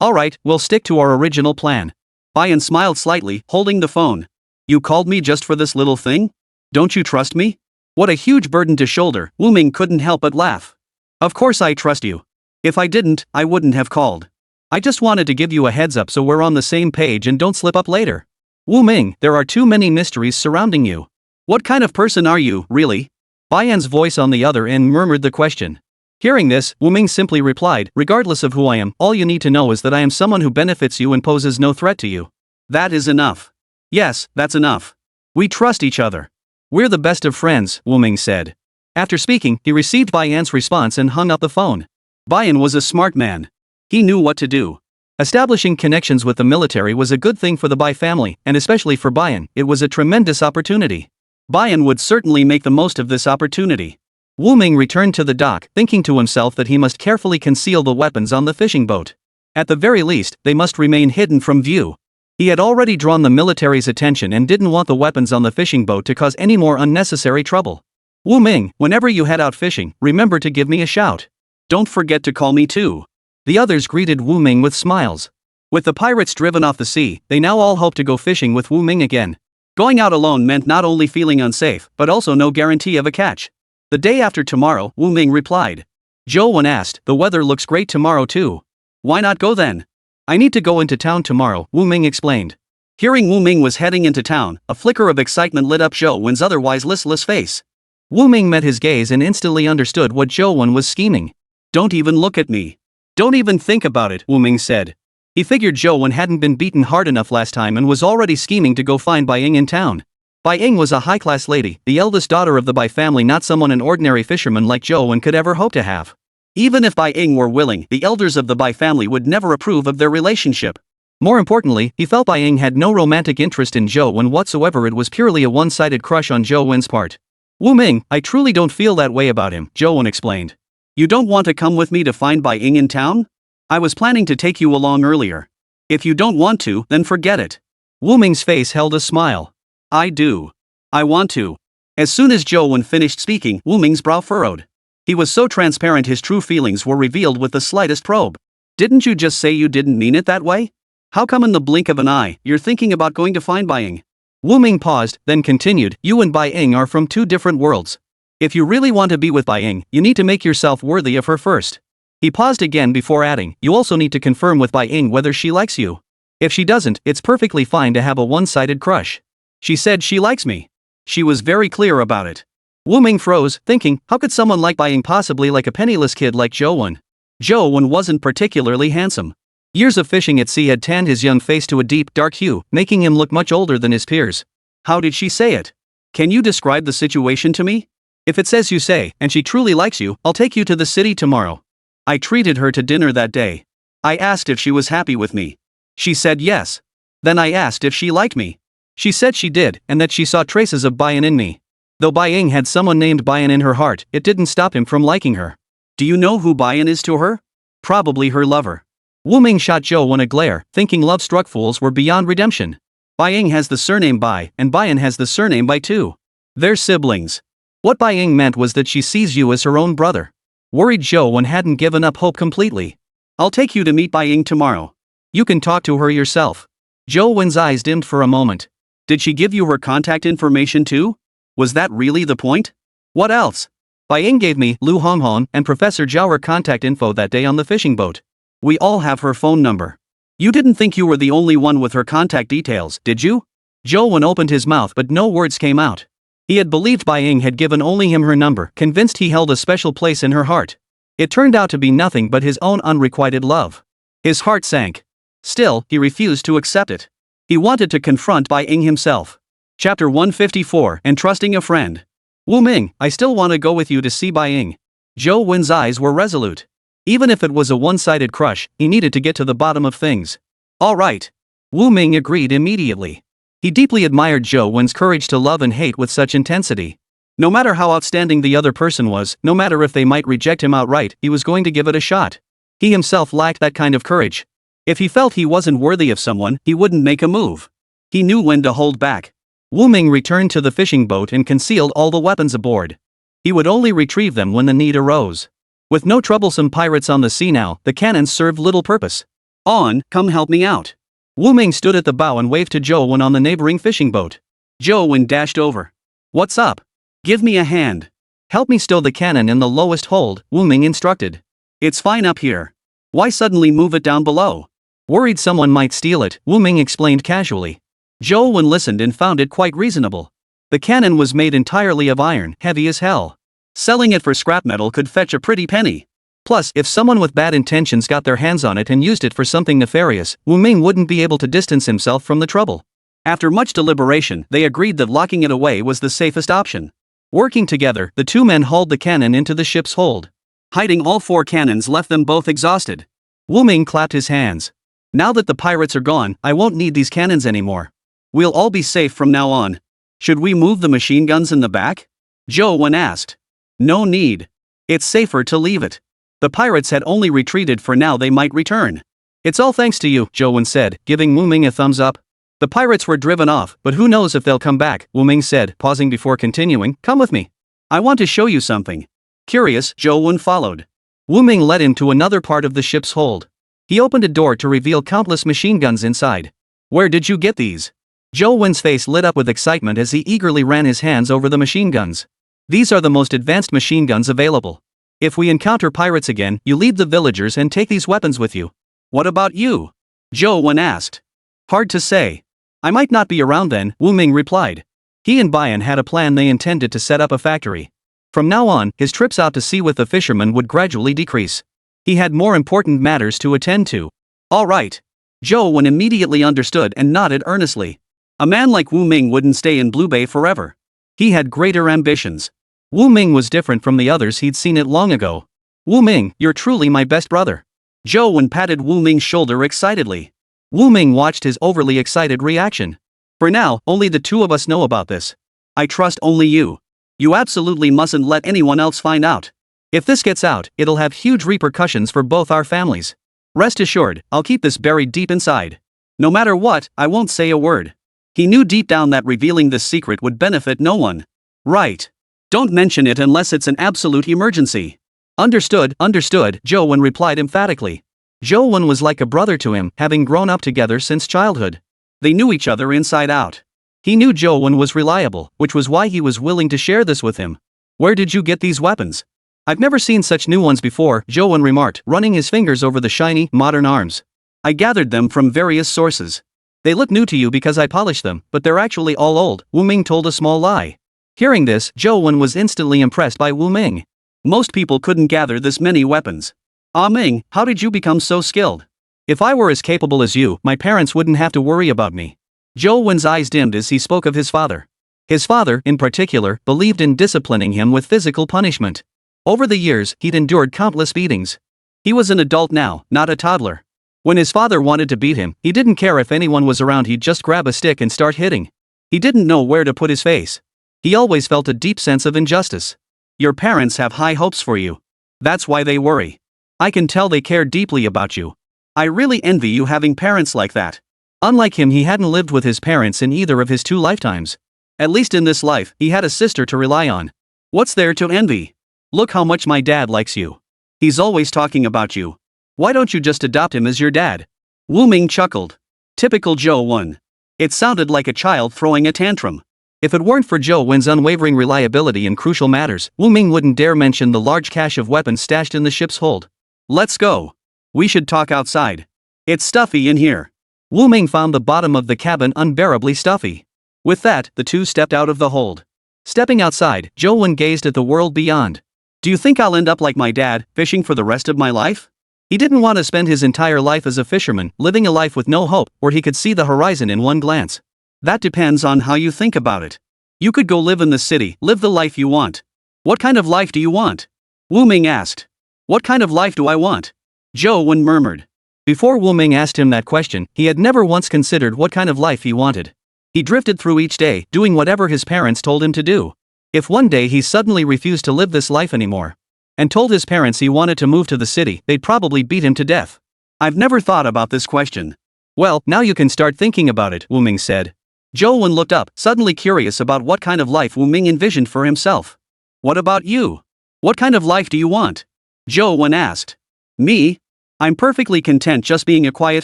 Alright, we'll stick to our original plan. Bayan smiled slightly, holding the phone. You called me just for this little thing? Don't you trust me? What a huge burden to shoulder, Wu Ming couldn't help but laugh. Of course I trust you. If I didn't, I wouldn't have called. I just wanted to give you a heads up so we're on the same page and don't slip up later. Wu Ming, there are too many mysteries surrounding you. What kind of person are you, really? Bayan's voice on the other end murmured the question. Hearing this, Wu Ming simply replied, regardless of who I am, all you need to know is that I am someone who benefits you and poses no threat to you. That is enough. Yes, that's enough. We trust each other. We're the best of friends, Wu Ming said. After speaking, he received Bayan's response and hung up the phone. Bayan was a smart man. He knew what to do. Establishing connections with the military was a good thing for the Bai family, and especially for Bayan, it was a tremendous opportunity. Bayan would certainly make the most of this opportunity. Wu Ming returned to the dock, thinking to himself that he must carefully conceal the weapons on the fishing boat. At the very least, they must remain hidden from view. He had already drawn the military's attention and didn't want the weapons on the fishing boat to cause any more unnecessary trouble. Wu Ming, whenever you head out fishing, remember to give me a shout. Don't forget to call me too. The others greeted Wu Ming with smiles. With the pirates driven off the sea, they now all hope to go fishing with Wu Ming again. Going out alone meant not only feeling unsafe, but also no guarantee of a catch. The day after tomorrow, Wu Ming replied. Zhou Wen asked, the weather looks great tomorrow too. Why not go then? I need to go into town tomorrow, Wu Ming explained. Hearing Wu Ming was heading into town, a flicker of excitement lit up Zhou Wen's otherwise listless face. Wu Ming met his gaze and instantly understood what Zhou Wen was scheming. Don't even look at me. Don't even think about it, Wu Ming said. He figured Zhou Wen hadn't been beaten hard enough last time and was already scheming to go find Bai Ying in town. Bai Ying was a high-class lady, the eldest daughter of the Bai family, not someone an ordinary fisherman like Zhou Wen could ever hope to have. Even if Bai Ying were willing, the elders of the Bai family would never approve of their relationship. More importantly, he felt Bai Ying had no romantic interest in Zhou Wen whatsoever. It was purely a one-sided crush on Zhou Wen's part. Wu Ming, I truly don't feel that way about him, Zhou Wen explained. You don't want to come with me to find Bai Ying in town? I was planning to take you along earlier. If you don't want to, then forget it. Wu Ming's face held a smile. I do. I want to. As soon as Zhou Wen finished speaking, Wu Ming's brow furrowed. He was so transparent his true feelings were revealed with the slightest probe. Didn't you just say you didn't mean it that way? How come in the blink of an eye, you're thinking about going to find Bai Ying? Wu Ming paused, then continued, you and Bai Ying are from two different worlds. If you really want to be with Bai Ying, you need to make yourself worthy of her first. He paused again before adding, you also need to confirm with Bai Ying whether she likes you. If she doesn't, it's perfectly fine to have a one-sided crush. She said she likes me. She was very clear about it. Wu Ming froze, thinking, how could someone like Bai Ying possibly like a penniless kid like Zhou Wen? Zhou Wen wasn't particularly handsome. Years of fishing at sea had tanned his young face to a deep, dark hue, making him look much older than his peers. How did she say it? Can you describe the situation to me? If it says you say, and she truly likes you, I'll take you to the city tomorrow. I treated her to dinner that day. I asked if she was happy with me. She said yes. Then I asked if she liked me. She said she did, and that she saw traces of Bayan in me. Though Bayan had someone named Bayan in her heart, it didn't stop him from liking her. Do you know who Bayan is to her? Probably her lover. Ming shot Zhou a glare, thinking love-struck fools were beyond redemption. Bayan has the surname Bai, and Bayan has the surname Bai too. They're siblings. What Bayan meant was that she sees you as her own brother. Worried Zhou hadn't given up hope completely. I'll take you to meet Bayan tomorrow. You can talk to her yourself. Zhou's eyes dimmed for a moment. Did she give you her contact information too? Was that really the point? What else? Bayan gave me, Lu Honghon, and Professor Zhao her contact info that day on the fishing boat. We all have her phone number. You didn't think you were the only one with her contact details, did you? Zhou opened his mouth but no words came out. He had believed Bayan had given only him her number, convinced he held a special place in her heart. It turned out to be nothing but his own unrequited love. His heart sank. Still, he refused to accept it. He wanted to confront Bayan himself. Chapter 154, Entrusting a Friend. Ming, I still want to go with you to see Bayan. Zhou's eyes were resolute. Even if it was a one-sided crush, he needed to get to the bottom of things. All right. Ming agreed immediately. He deeply admired Zhou's courage to love and hate with such intensity. No matter how outstanding the other person was, no matter if they might reject him outright, he was going to give it a shot. He himself lacked that kind of courage. If he felt he wasn't worthy of someone, he wouldn't make a move. He knew when to hold back. Ming returned to the fishing boat and concealed all the weapons aboard. He would only retrieve them when the need arose. With no troublesome pirates on the sea now, the cannons served little purpose. On, come help me out. Ming stood at the bow and waved to Zhou on the neighboring fishing boat. Zhou dashed over. What's up? Give me a hand. Help me stow the cannon in the lowest hold, Ming instructed. It's fine up here. Why suddenly move it down below? Worried someone might steal it, Ming explained casually. Zhou listened and found it quite reasonable. The cannon was made entirely of iron, heavy as hell. Selling it for scrap metal could fetch a pretty penny. Plus, if someone with bad intentions got their hands on it and used it for something nefarious, Ming wouldn't be able to distance himself from the trouble. After much deliberation, they agreed that locking it away was the safest option. Working together, the two men hauled the cannon into the ship's hold. Hiding all four cannons left them both exhausted. Ming clapped his hands. Now that the pirates are gone, I won't need these cannons anymore. We'll all be safe from now on. Should we move the machine guns in the back? Zhou asked. No need. It's safer to leave it. The pirates had only retreated for now, they might return. It's all thanks to you, Zhou said, giving Ming a thumbs up. The pirates were driven off, but who knows if they'll come back, Ming said, pausing before continuing, come with me. I want to show you something. Curious, Zhou followed. Ming led him to another part of the ship's hold. He opened a door to reveal countless machine guns inside. Where did you get these? Zhou's face lit up with excitement as he eagerly ran his hands over the machine guns. These are the most advanced machine guns available. If we encounter pirates again, you leave the villagers and take these weapons with you. What about you? Zhou asked. Hard to say. I might not be around then, Ming replied. He and Bayan had a plan. They intended to set up a factory. From now on, his trips out to sea with the fishermen would gradually decrease. He had more important matters to attend to. All right. Zhou immediately understood and nodded earnestly. A man like Ming wouldn't stay in Blue Bay forever. He had greater ambitions. Ming was different from the others, he'd seen it long ago. Ming, you're truly my best brother. Zhou patted Ming's shoulder excitedly. Ming watched his overly excited reaction. For now, only the two of us know about this. I trust only you. You absolutely mustn't let anyone else find out. If this gets out, it'll have huge repercussions for both our families. Rest assured, I'll keep this buried deep inside. No matter what, I won't say a word. He knew deep down that revealing this secret would benefit no one. Right. Don't mention it unless it's an absolute emergency. Understood, Zhou replied emphatically. Zhou was like a brother to him, having grown up together since childhood. They knew each other inside out. He knew Zhou was reliable, which was why he was willing to share this with him. Where did you get these weapons? I've never seen such new ones before, Zhou remarked, running his fingers over the shiny, modern arms. I gathered them from various sources. They look new to you because I polished them, but they're actually all old, Ming told a small lie. Hearing this, Zhou was instantly impressed by Ming. Most people couldn't gather this many weapons. Ming, how did you become so skilled? If I were as capable as you, my parents wouldn't have to worry about me. Zhou Wen's eyes dimmed as he spoke of his father. His father, in particular, believed in disciplining him with physical punishment. Over the years, he'd endured countless beatings. He was an adult now, not a toddler. When his father wanted to beat him, he didn't care if anyone was around, he'd just grab a stick and start hitting. He didn't know where to put his face. He always felt a deep sense of injustice. Your parents have high hopes for you. That's why they worry. I can tell they care deeply about you. I really envy you having parents like that. Unlike him, he hadn't lived with his parents in either of his 2 lifetimes. At least in this life, he had a sister to rely on. What's there to envy? Look how much my dad likes you. He's always talking about you. Why don't you just adopt him as your dad? Wu Ming chuckled. Typical Zhou Wen. It sounded like a child throwing a tantrum. If it weren't for Zhou Wen's unwavering reliability in crucial matters, Wu Ming wouldn't dare mention the large cache of weapons stashed in the ship's hold. Let's go. We should talk outside. It's stuffy in here. Wu Ming found the bottom of the cabin unbearably stuffy. With that, the two stepped out of the hold. Stepping outside, Zhou Wen gazed at the world beyond. Do you think I'll end up like my dad, fishing for the rest of my life? He didn't want to spend his entire life as a fisherman, living a life with no hope, where he could see the horizon in one glance. That depends on how you think about it. You could go live in the city, live the life you want. What kind of life do you want? Wu Ming asked. What kind of life do I want? Zhou Wen murmured. Before Wu Ming asked him that question, he had never once considered what kind of life he wanted. He drifted through each day, doing whatever his parents told him to do. If one day he suddenly refused to live this life anymore, and told his parents he wanted to move to the city, they'd probably beat him to death. I've never thought about this question. Well, now you can start thinking about it, Wu Ming said. Zhou Wen looked up, suddenly curious about what kind of life Wu Ming envisioned for himself. What about you? What kind of life do you want? Zhou Wen asked. Me? I'm perfectly content just being a quiet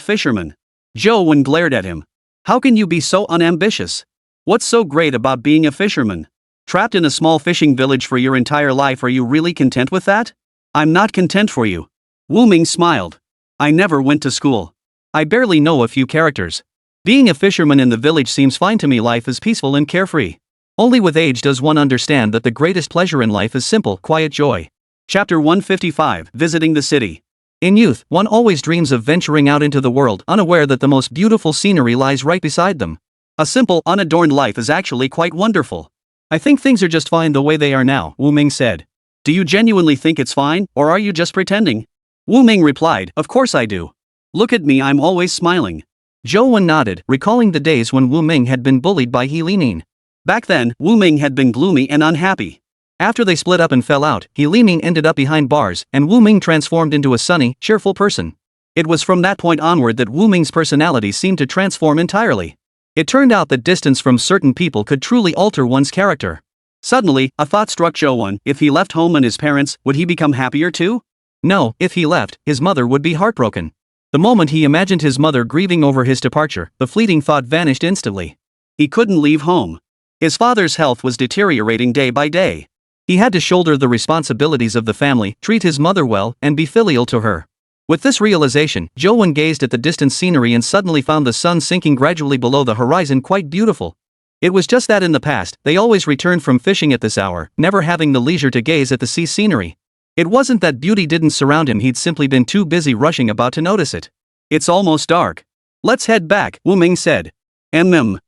fisherman. Zhou Wen glared at him. How can you be so unambitious? What's so great about being a fisherman? Trapped in a small fishing village for your entire life, are you really content with that? I'm not content for you. Wu Ming smiled. I never went to school. I barely know a few characters. Being a fisherman in the village seems fine to me. Life is peaceful and carefree. Only with age does one understand that the greatest pleasure in life is simple, quiet joy. Chapter 155, Visiting the City. In youth, one always dreams of venturing out into the world, unaware that the most beautiful scenery lies right beside them. A simple, unadorned life is actually quite wonderful. I think things are just fine the way they are now, Wu Ming said. Do you genuinely think it's fine, or are you just pretending? Wu Ming replied, Of course I do. Look at me, I'm always smiling. Zhou Wen nodded, recalling the days when Wu Ming had been bullied by He Limin. Back then, Wu Ming had been gloomy and unhappy. After they split up and fell out, He Limin ended up behind bars, and Wu Ming transformed into a sunny, cheerful person. It was from that point onward that Wu Ming's personality seemed to transform entirely. It turned out that distance from certain people could truly alter one's character. Suddenly, a thought struck Zhou Wen. If he left home and his parents, would he become happier too? No, if he left, his mother would be heartbroken. The moment he imagined his mother grieving over his departure, the fleeting thought vanished instantly. He couldn't leave home. His father's health was deteriorating day by day. He had to shoulder the responsibilities of the family, treat his mother well, and be filial to her. With this realization, Zhou Wen gazed at the distant scenery and suddenly found the sun sinking gradually below the horizon quite beautiful. It was just that in the past, they always returned from fishing at this hour, never having the leisure to gaze at the sea scenery. It wasn't that beauty didn't surround him, he'd simply been too busy rushing about to notice it. It's almost dark. Let's head back, Wu Ming said. Zhou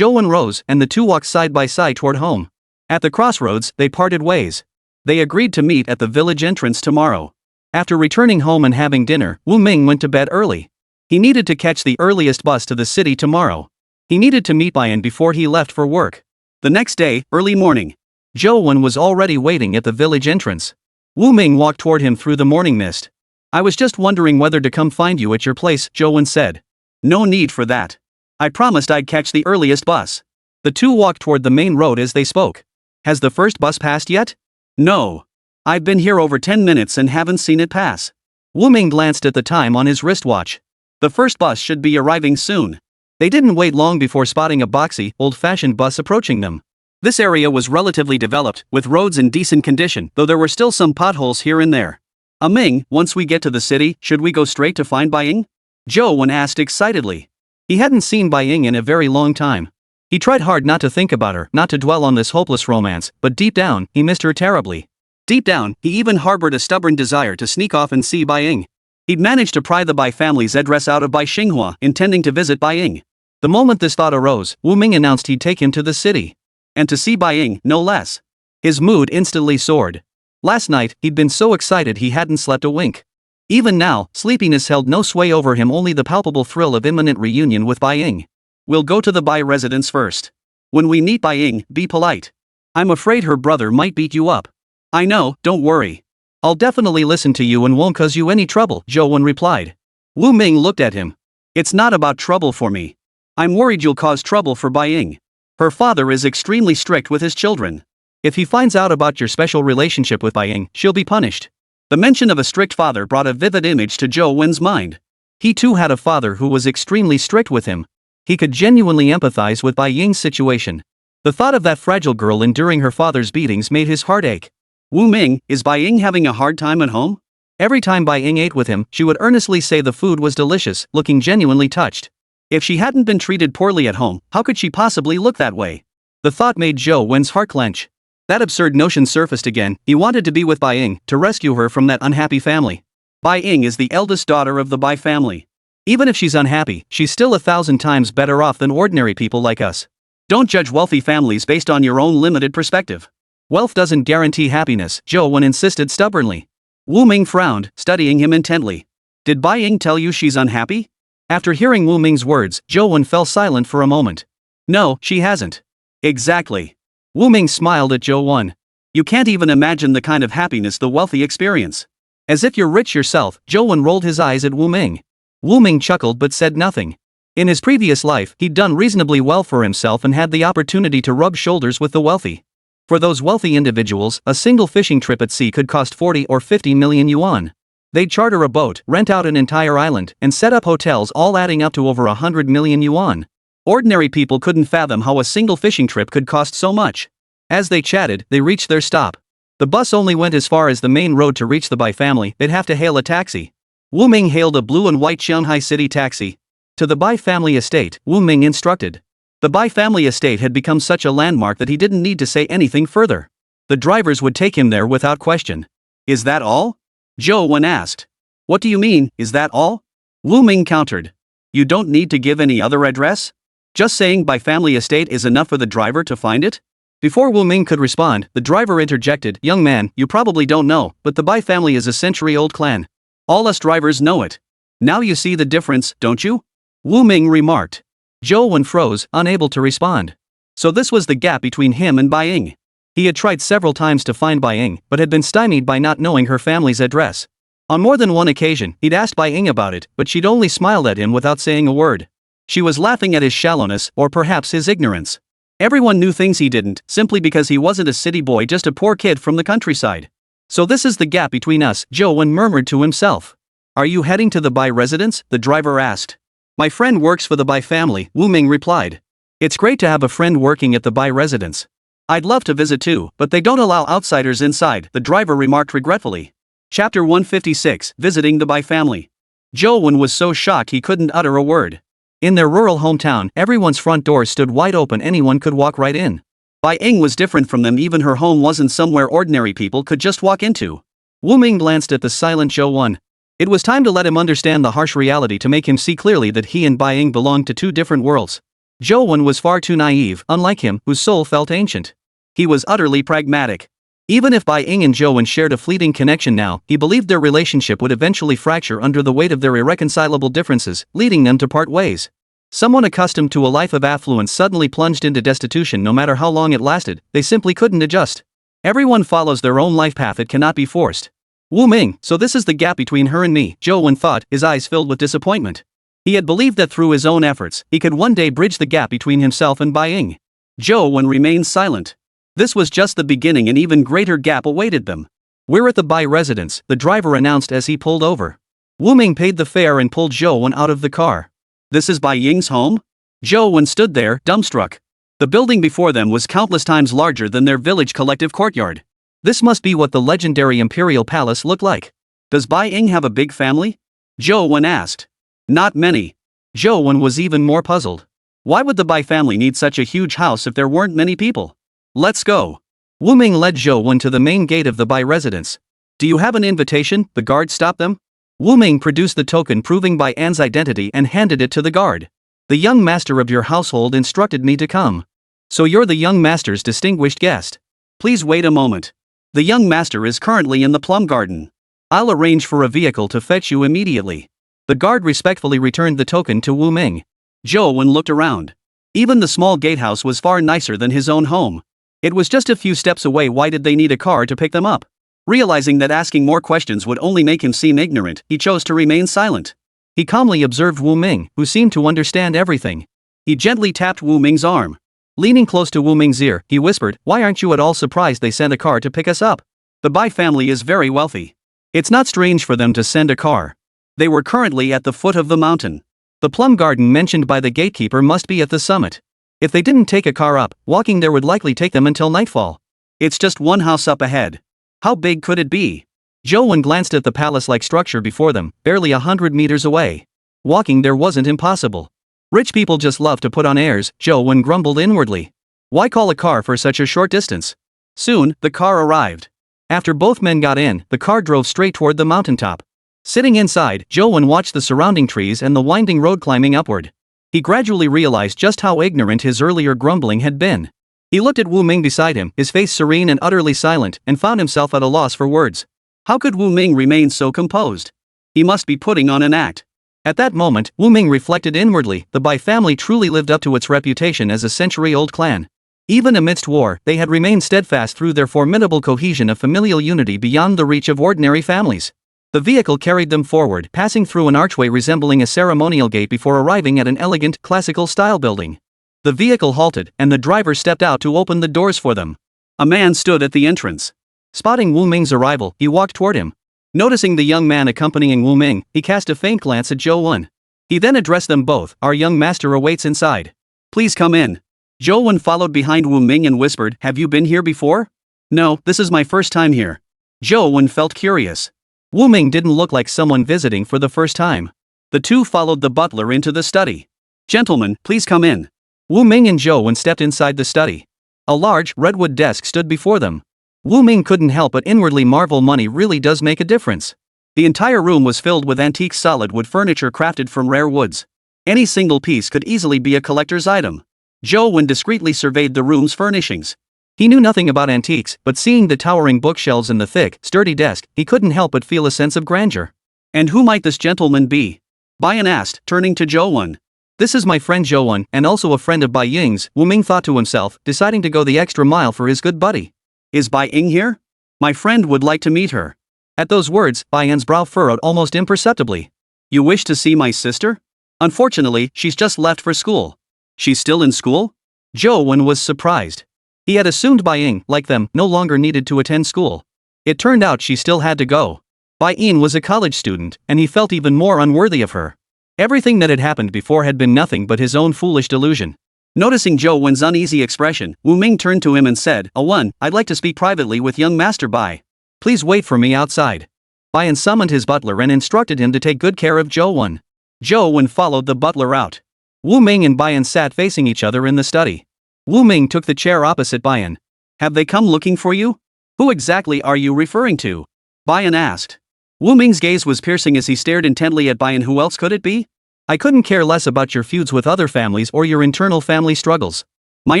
Wen rose, and the two walked side by side toward home. At the crossroads, they parted ways. They agreed to meet at the village entrance tomorrow. After returning home and having dinner, Wu Ming went to bed early. He needed to catch the earliest bus to the city tomorrow. He needed to meet Bayan before he left for work. The next day, early morning, Zhou Wen was already waiting at the village entrance. Wu Ming walked toward him through the morning mist. I was just wondering whether to come find you at your place, Zhou Wen said. No need for that. I promised I'd catch the earliest bus. The two walked toward the main road as they spoke. Has the first bus passed yet? No. I've been here over 10 minutes and haven't seen it pass. Wu Ming glanced at the time on his wristwatch. The first bus should be arriving soon. They didn't wait long before spotting a boxy, old-fashioned bus approaching them. This area was relatively developed, with roads in decent condition, though there were still some potholes here and there. Ming, once we get to the city, should we go straight to find Baiying? Zhou Wen asked excitedly. He hadn't seen Baiying in a very long time. He tried hard not to think about her, not to dwell on this hopeless romance, but deep down, he missed her terribly. Deep down, he even harbored a stubborn desire to sneak off and see Baiying. He'd managed to pry the Bai family's address out of Bai Xinghua, intending to visit Baiying. The moment this thought arose, Wu Ming announced he'd take him to the city. And to see Bai Ying, no less. His mood instantly soared. Last night, he'd been so excited he hadn't slept a wink. Even now, sleepiness held no sway over him, only the palpable thrill of imminent reunion with Bai Ying. We'll go to the Bai residence first. When we meet Bai Ying, be polite. I'm afraid her brother might beat you up. I know, don't worry. I'll definitely listen to you and won't cause you any trouble, Zhou Wen replied. Wu Ming looked at him. It's not about trouble for me. I'm worried you'll cause trouble for Bai Ying. Her father is extremely strict with his children. If he finds out about your special relationship with Bai Ying, she'll be punished. The mention of a strict father brought a vivid image to Zhou Wen's mind. He too had a father who was extremely strict with him. He could genuinely empathize with Bai Ying's situation. The thought of that fragile girl enduring her father's beatings made his heart ache. Wu Ming, is Bai Ying having a hard time at home? Every time Bai Ying ate with him, she would earnestly say the food was delicious, looking genuinely touched. If she hadn't been treated poorly at home, how could she possibly look that way? The thought made Zhou Wen's heart clench. That absurd notion surfaced again. He wanted to be with Bai Ying, to rescue her from that unhappy family. Bai Ying is the eldest daughter of the Bai family. Even if she's unhappy, she's still 1,000 times better off than ordinary people like us. Don't judge wealthy families based on your own limited perspective. Wealth doesn't guarantee happiness, Zhou Wen insisted stubbornly. Wu Ming frowned, studying him intently. Did Bai Ying tell you she's unhappy? After hearing Wu Ming's words, Zhou Wen fell silent for a moment. No, she hasn't. Exactly. Wu Ming smiled at Zhou Wen. You can't even imagine the kind of happiness the wealthy experience. As if you're rich yourself, Zhou Wen rolled his eyes at Wu Ming. Wu Ming chuckled but said nothing. In his previous life, he'd done reasonably well for himself and had the opportunity to rub shoulders with the wealthy. For those wealthy individuals, a single fishing trip at sea could cost 40 or 50 million yuan. They'd charter a boat, rent out an entire island, and set up hotels, all adding up to over 100 million yuan. Ordinary people couldn't fathom how a single fishing trip could cost so much. As they chatted, they reached their stop. The bus only went as far as the main road. To reach the Bai family, they'd have to hail a taxi. Wu Ming hailed a blue and white Shanghai city taxi. To the Bai family estate, Wu Ming instructed. The Bai family estate had become such a landmark that he didn't need to say anything further. The drivers would take him there without question. Is that all? Zhou Wen asked. What do you mean, is that all? Wu Ming countered. You don't need to give any other address? Just saying Bai family estate is enough for the driver to find it? Before Wu Ming could respond, the driver interjected. Young man, you probably don't know, but the Bai family is a century-old clan. All us drivers know it. Now you see the difference, don't you? Wu Ming remarked. Zhou Wen froze, unable to respond. So this was the gap between him and Bai Ying. He had tried several times to find Bai Ying, but had been stymied by not knowing her family's address. On more than one occasion, he'd asked Bai Ying about it, but she'd only smiled at him without saying a word. She was laughing at his shallowness, or perhaps his ignorance. Everyone knew things he didn't, simply because he wasn't a city boy, just a poor kid from the countryside. So this is the gap between us, Zhou Wen murmured to himself. Are you heading to the Bai residence? The driver asked. My friend works for the Bai family, Wu Ming replied. It's great to have a friend working at the Bai residence. I'd love to visit too, but they don't allow outsiders inside, the driver remarked regretfully. Chapter 156, Visiting the Bai family. Zhou Wen was so shocked he couldn't utter a word. In their rural hometown, everyone's front doors stood wide open, anyone could walk right in. Bai Ying was different from them, even her home wasn't somewhere ordinary people could just walk into. Wu Ming glanced at the silent Zhou Wen. It was time to let him understand the harsh reality, to make him see clearly that he and Bai Ying belonged to two different worlds. Zhou Wen was far too naive, unlike him, whose soul felt ancient. He was utterly pragmatic. Even if Bai Ying and Zhou Wen shared a fleeting connection now, he believed their relationship would eventually fracture under the weight of their irreconcilable differences, leading them to part ways. Someone accustomed to a life of affluence suddenly plunged into destitution. No matter how long it lasted, they simply couldn't adjust. Everyone follows their own life path, it cannot be forced. Wu Ming, so this is the gap between her and me, Zhou Wen thought, his eyes filled with disappointment. He had believed that through his own efforts, he could one day bridge the gap between himself and Bai Ying. Zhou Wen remained silent. This was just the beginning, an even greater gap awaited them. We're at the Bai residence, the driver announced as he pulled over. Wu Ming paid the fare and pulled Zhou Wen out of the car. This is Bai Ying's home? Zhou Wen stood there, dumbstruck. The building before them was countless times larger than their village collective courtyard. This must be what the legendary imperial palace looked like. Does Bai Ying have a big family? Zhou Wen asked. Not many. Zhou Wen was even more puzzled. Why would the Bai family need such a huge house if there weren't many people? Let's go. Wu Ming led Zhou Wen to the main gate of the Bai residence. Do you have an invitation? The guard stopped them. Wu Ming produced the token proving Bai An's identity and handed it to the guard. The young master of your household instructed me to come. So you're the young master's distinguished guest. Please wait a moment. The young master is currently in the plum garden. I'll arrange for a vehicle to fetch you immediately. The guard respectfully returned the token to Wu Ming. Zhou Wen looked around. Even the small gatehouse was far nicer than his own home. It was just a few steps away. Why did they need a car to pick them up? Realizing that asking more questions would only make him seem ignorant, he chose to remain silent. He calmly observed Wu Ming, who seemed to understand everything. He gently tapped Wu Ming's arm. Leaning close to Wu Ming's ear, he whispered, "Why aren't you at all surprised they sent a car to pick us up? The Bai family is very wealthy. It's not strange for them to send a car. They were currently at the foot of the mountain. The plum garden mentioned by the gatekeeper must be at the summit. If they didn't take a car up, walking there would likely take them until nightfall. It's just one house up ahead. How big could it be?" Zhou Wen glanced at the palace-like structure before them, barely 100 meters away. Walking there wasn't impossible. Rich people just love to put on airs, Zhou Wen grumbled inwardly. Why call a car for such a short distance? Soon, the car arrived. After both men got in, the car drove straight toward the mountaintop. Sitting inside, Zhou Wen watched the surrounding trees and the winding road climbing upward. He gradually realized just how ignorant his earlier grumbling had been. He looked at Wu Ming beside him, his face serene and utterly silent, and found himself at a loss for words. How could Wu Ming remain so composed? He must be putting on an act. At that moment, Wu Ming reflected inwardly, the Bai family truly lived up to its reputation as a century-old clan. Even amidst war, they had remained steadfast through their formidable cohesion of familial unity beyond the reach of ordinary families. The vehicle carried them forward, passing through an archway resembling a ceremonial gate before arriving at an elegant, classical-style building. The vehicle halted, and the driver stepped out to open the doors for them. A man stood at the entrance. Spotting Wu Ming's arrival, he walked toward him. Noticing the young man accompanying Wu Ming, he cast a faint glance at Zhou Wen. He then addressed them both, "Our young master awaits inside. Please come in." Zhou Wen followed behind Wu Ming and whispered, "Have you been here before?" "No, this is my first time here." Zhou Wen felt curious. Wu Ming didn't look like someone visiting for the first time. The two followed the butler into the study. "Gentlemen, please come in." Wu Ming and Zhou Wen stepped inside the study. A large, redwood desk stood before them. Wu Ming couldn't help but inwardly marvel, money really does make a difference. The entire room was filled with antique solid wood furniture crafted from rare woods. Any single piece could easily be a collector's item. Zhou Wen discreetly surveyed the room's furnishings. He knew nothing about antiques, but seeing the towering bookshelves and the thick, sturdy desk, he couldn't help but feel a sense of grandeur. "And who might this gentleman be?" Bayan asked, turning to Zhou Wen. "This is my friend Zhou Wen, and also a friend of Bai Ying's," Wu Ming thought to himself, deciding to go the extra mile for his good buddy. "Is Bai Ying here? My friend would like to meet her." At those words, Bayan's brow furrowed almost imperceptibly. "You wish to see my sister? Unfortunately, she's just left for school." "She's still in school?" Zhou Wen was surprised. He had assumed Bai Ying, like them, no longer needed to attend school. It turned out she still had to go. Bai Ying was a college student, and he felt even more unworthy of her. Everything that had happened before had been nothing but his own foolish delusion. Noticing Zhou Wen's uneasy expression, Wu Ming turned to him and said, "Wen, I'd like to speak privately with young Master Bai. Please wait for me outside." Bayan summoned his butler and instructed him to take good care of Zhou Wen. Zhou Wen followed the butler out. Wu Ming and Bayan sat facing each other in the study. Wu Ming took the chair opposite Bayan. "Have they come looking for you? Who exactly are you referring to?" Bayan asked. Wu Ming's gaze was piercing as he stared intently at Bayan. "Who else could it be? I couldn't care less about your feuds with other families or your internal family struggles. My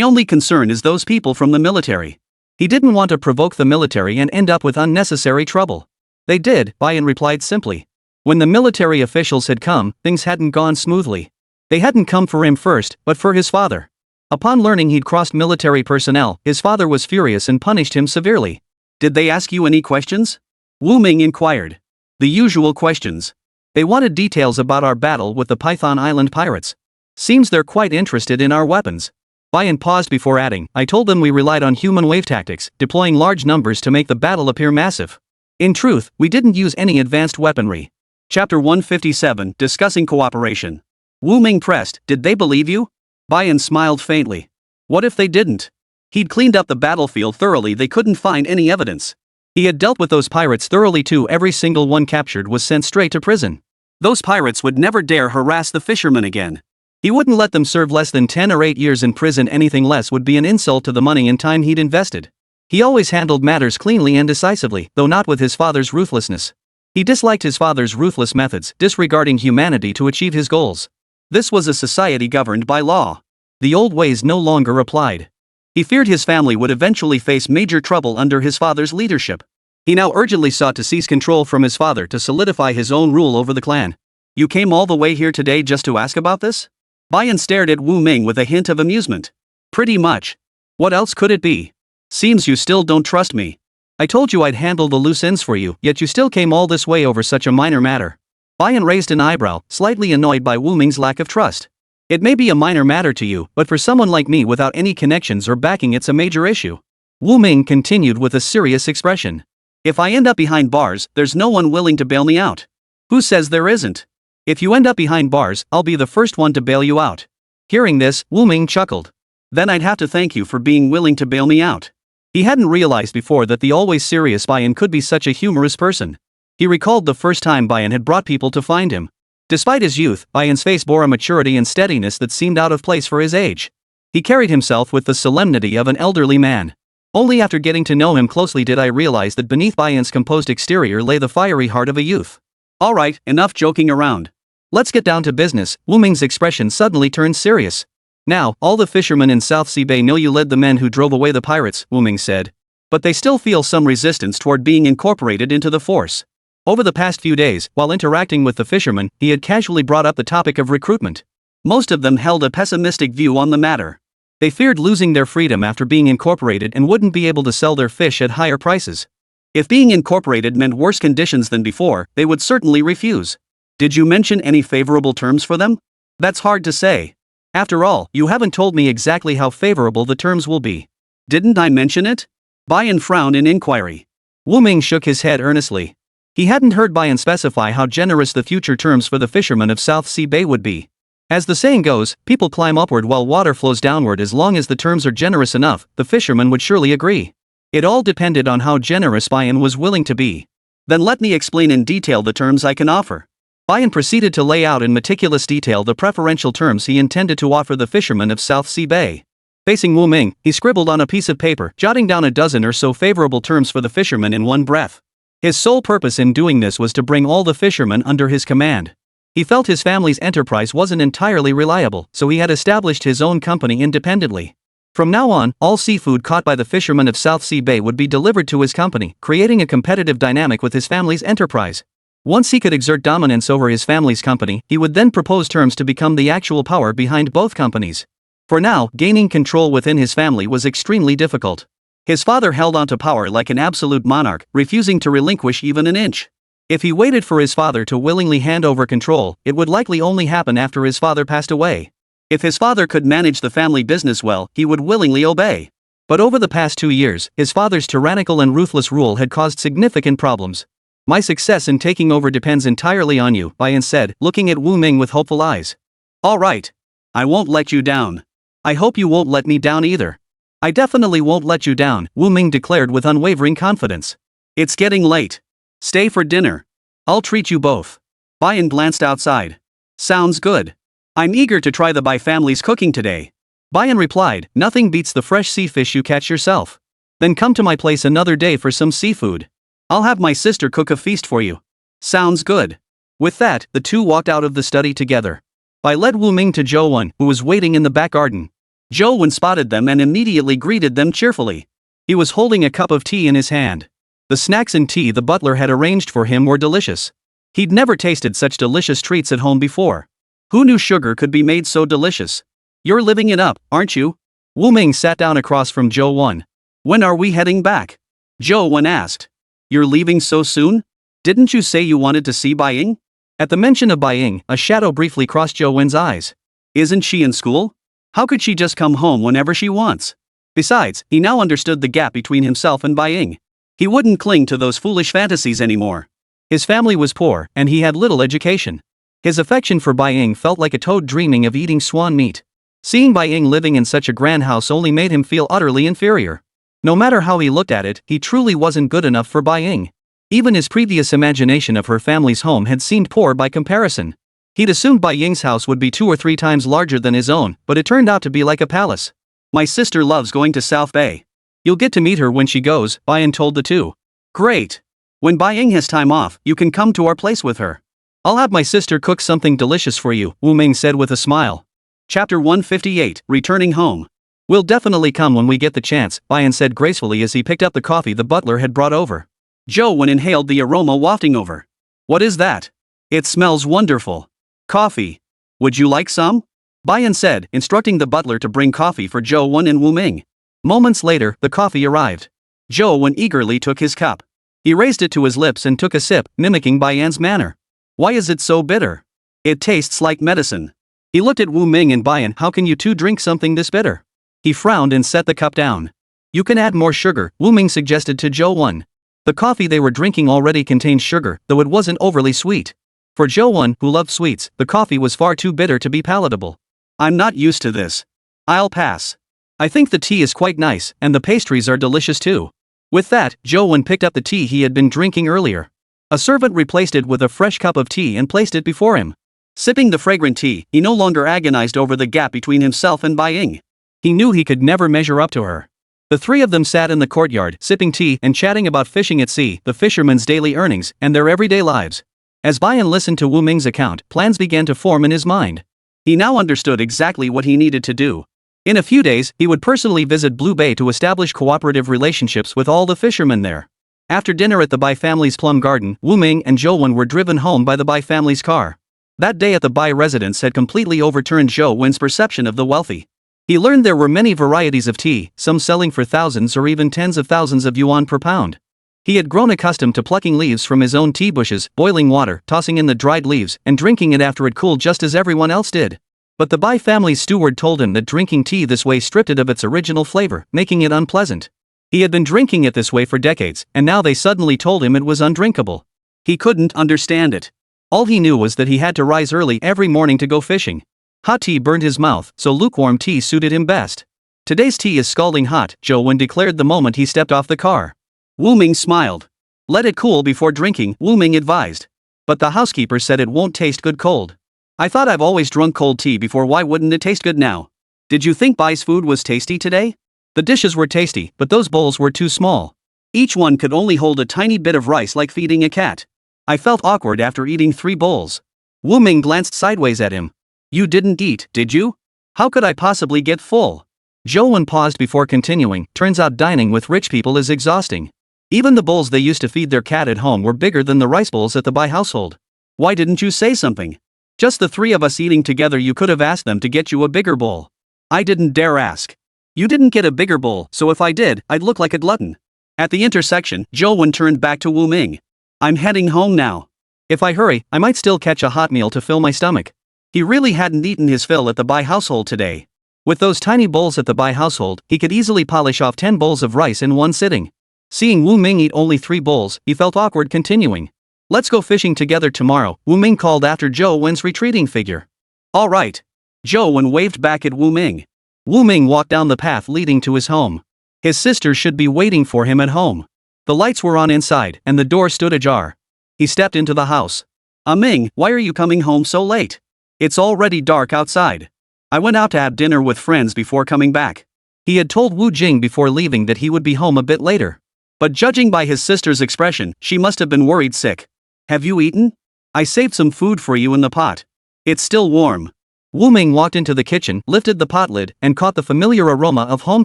only concern is those people from the military." He didn't want to provoke the military and end up with unnecessary trouble. "They did," Bayan replied simply. When the military officials had come, things hadn't gone smoothly. They hadn't come for him first, but for his father. Upon learning he'd crossed military personnel, his father was furious and punished him severely. "Did they ask you any questions?" Wu Ming inquired. "The usual questions. They wanted details about our battle with the Python Island pirates. Seems they're quite interested in our weapons." Bayan paused before adding, "I told them we relied on human wave tactics, deploying large numbers to make the battle appear massive. In truth, we didn't use any advanced weaponry." Chapter 157, Discussing Cooperation. Wu Ming pressed, "Did they believe you?" Bayan smiled faintly. What if they didn't? He'd cleaned up the battlefield thoroughly. They couldn't find any evidence. He had dealt with those pirates thoroughly too. Every single one captured was sent straight to prison. Those pirates would never dare harass the fishermen again. He wouldn't let them serve less than 10 or 8 years in prison. Anything less would be an insult to the money and time he'd invested. He always handled matters cleanly and decisively, though not with his father's ruthlessness. He disliked his father's ruthless methods, disregarding humanity to achieve his goals. This was a society governed by law. The old ways no longer applied. He feared his family would eventually face major trouble under his father's leadership. He now urgently sought to seize control from his father to solidify his own rule over the clan. You came all the way here today just to ask about this? Bayan stared at Wu Ming with a hint of amusement. Pretty much. What else could it be? Seems you still don't trust me. I told you I'd handle the loose ends for you, yet you still came all this way over such a minor matter. Bayan raised an eyebrow, slightly annoyed by Wu Ming's lack of trust. It may be a minor matter to you, but for someone like me without any connections or backing, it's a major issue. Wu Ming continued with a serious expression. If I end up behind bars, there's no one willing to bail me out. Who says there isn't? If you end up behind bars, I'll be the first one to bail you out. Hearing this, Wu Ming chuckled. Then I'd have to thank you for being willing to bail me out. He hadn't realized before that the always serious Bayan could be such a humorous person. He recalled the first time Bayan had brought people to find him. Despite his youth, Bayan's face bore a maturity and steadiness that seemed out of place for his age. He carried himself with the solemnity of an elderly man. Only after getting to know him closely did I realize that beneath Bayan's composed exterior lay the fiery heart of a youth. Alright, enough joking around. Let's get down to business. Wu Ming's expression suddenly turned serious. Now, all the fishermen in South Sea Bay know you led the men who drove away the pirates, Wu Ming said. But they still feel some resistance toward being incorporated into the force. Over the past few days, while interacting with the fishermen, he had casually brought up the topic of recruitment. Most of them held a pessimistic view on the matter. They feared losing their freedom after being incorporated and wouldn't be able to sell their fish at higher prices. If being incorporated meant worse conditions than before, they would certainly refuse. Did you mention any favorable terms for them? That's hard to say. After all, you haven't told me exactly how favorable the terms will be. Didn't I mention it? Bayan frowned in inquiry. Wu Ming shook his head earnestly. He hadn't heard Bayan specify how generous the future terms for the fishermen of South Sea Bay would be. As the saying goes, people climb upward while water flows downward. As long as the terms are generous enough, the fishermen would surely agree. It all depended on how generous Bayan was willing to be. Then let me explain in detail the terms I can offer. Bayan proceeded to lay out in meticulous detail the preferential terms he intended to offer the fishermen of South Sea Bay. Facing Wu Ming, he scribbled on a piece of paper, jotting down a dozen or so favorable terms for the fishermen in one breath. His sole purpose in doing this was to bring all the fishermen under his command. He felt his family's enterprise wasn't entirely reliable, so he had established his own company independently. From now on, all seafood caught by the fishermen of South Sea Bay would be delivered to his company, creating a competitive dynamic with his family's enterprise. Once he could exert dominance over his family's company, he would then propose terms to become the actual power behind both companies. For now, gaining control within his family was extremely difficult. His father held on to power like an absolute monarch, refusing to relinquish even an inch. If he waited for his father to willingly hand over control, it would likely only happen after his father passed away. If his father could manage the family business well, he would willingly obey. But over the past 2 years, his father's tyrannical and ruthless rule had caused significant problems. My success in taking over depends entirely on you, Bayan said, looking at Wu Ming with hopeful eyes. All right. I won't let you down. I hope you won't let me down either. I definitely won't let you down, Wu Ming declared with unwavering confidence. It's getting late. Stay for dinner. I'll treat you both. Bayan glanced outside. Sounds good. I'm eager to try the Bai family's cooking today. Bayan replied, nothing beats the fresh sea fish you catch yourself. Then come to my place another day for some seafood. I'll have my sister cook a feast for you. Sounds good. With that, the two walked out of the study together. Bai led Wu Ming to Zhou Wen, who was waiting in the back garden. Zhou Wen spotted them and immediately greeted them cheerfully. He was holding a cup of tea in his hand. The snacks and tea the butler had arranged for him were delicious. He'd never tasted such delicious treats at home before. Who knew sugar could be made so delicious? You're living it up, aren't you? Wu Ming sat down across from Zhou Wen. When are we heading back? Zhou Wen asked. You're leaving so soon? Didn't you say you wanted to see Bai Ying? At the mention of Bai Ying, a shadow briefly crossed Zhou Wen's eyes. Isn't she in school? How could she just come home whenever she wants? Besides, he now understood the gap between himself and Bai Ying. He wouldn't cling to those foolish fantasies anymore. His family was poor, and he had little education. His affection for Bai Ying felt like a toad dreaming of eating swan meat. Seeing Bai Ying living in such a grand house only made him feel utterly inferior. No matter how he looked at it, he truly wasn't good enough for Bai Ying. Even his previous imagination of her family's home had seemed poor by comparison. He'd assumed Bai Ying's house would be 2 or 3 times larger than his own, but it turned out to be like a palace. My sister loves going to South Bay. You'll get to meet her when she goes, Bayan told the two. Great. When Bai Ying has time off, you can come to our place with her. I'll have my sister cook something delicious for you, Wu Ming said with a smile. Chapter 158, Returning Home. We'll definitely come when we get the chance, Bayan said gracefully as he picked up the coffee the butler had brought over. Zhou Wen inhaled the aroma wafting over. What is that? It smells wonderful. Coffee. Would you like some? Bayan said, instructing the butler to bring coffee for Zhou Wen and Wu Ming. Moments later, the coffee arrived. Zhou Wen eagerly took his cup. He raised it to his lips and took a sip, mimicking Bayan's manner. Why is it so bitter? It tastes like medicine. He looked at Wu Ming and Bayan. How can you two drink something this bitter? He frowned and set the cup down. You can add more sugar, Wu Ming suggested to Zhou Wen. The coffee they were drinking already contained sugar, though it wasn't overly sweet. For Zhou Wen, who loved sweets, the coffee was far too bitter to be palatable. I'm not used to this. I'll pass. I think the tea is quite nice, and the pastries are delicious too. With that, Zhou Wen picked up the tea he had been drinking earlier. A servant replaced it with a fresh cup of tea and placed it before him. Sipping the fragrant tea, he no longer agonized over the gap between himself and Bai Ying. He knew he could never measure up to her. The three of them sat in the courtyard, sipping tea and chatting about fishing at sea, the fishermen's daily earnings, and their everyday lives. As Bayan listened to Wu Ming's account, plans began to form in his mind. He now understood exactly what he needed to do. In a few days, he would personally visit Blue Bay to establish cooperative relationships with all the fishermen there. After dinner at the Bai family's plum garden, Wu Ming and Zhou Wen were driven home by the Bai family's car. That day at the Bai residence had completely overturned Zhou Wen's perception of the wealthy. He learned there were many varieties of tea, some selling for thousands or even tens of thousands of yuan per pound. He had grown accustomed to plucking leaves from his own tea bushes, boiling water, tossing in the dried leaves, and drinking it after it cooled just as everyone else did. But the Bai family's steward told him that drinking tea this way stripped it of its original flavor, making it unpleasant. He had been drinking it this way for decades, and now they suddenly told him it was undrinkable. He couldn't understand it. All he knew was that he had to rise early every morning to go fishing. Hot tea burned his mouth, so lukewarm tea suited him best. Today's tea is scalding hot, Zhou Wen declared the moment he stepped off the car. Wu Ming smiled. Let it cool before drinking, Wu Ming advised. But the housekeeper said it won't taste good cold. I thought I've always drunk cold tea before, why wouldn't it taste good now? Did you think Bai's food was tasty today? The dishes were tasty, but those bowls were too small. Each one could only hold a tiny bit of rice like feeding a cat. I felt awkward after eating 3 bowls. Wu Ming glanced sideways at him. You didn't eat, did you? How could I possibly get full? Zhou Wen paused before continuing. Turns out dining with rich people is exhausting. Even the bowls they used to feed their cat at home were bigger than the rice bowls at the Bai household. Why didn't you say something? Just the 3 of us eating together, you could have asked them to get you a bigger bowl. I didn't dare ask. You didn't get a bigger bowl, so if I did, I'd look like a glutton. At the intersection, Zhou Wen turned back to Wu Ming. I'm heading home now. If I hurry, I might still catch a hot meal to fill my stomach. He really hadn't eaten his fill at the Bai household today. With those tiny bowls at the Bai household, he could easily polish off 10 bowls of rice in one sitting. Seeing Wu Ming eat only 3 bowls, he felt awkward continuing. Let's go fishing together tomorrow, Wu Ming called after Zhou Wen's retreating figure. All right. Zhou Wen waved back at Wu Ming. Wu Ming walked down the path leading to his home. His sister should be waiting for him at home. The lights were on inside, and the door stood ajar. He stepped into the house. Ming, why are you coming home so late? It's already dark outside. I went out to have dinner with friends before coming back. He had told Wu Jing before leaving that he would be home a bit later. But judging by his sister's expression, she must have been worried sick. Have you eaten? I saved some food for you in the pot. It's still warm. Wu Ming walked into the kitchen, lifted the pot lid, and caught the familiar aroma of home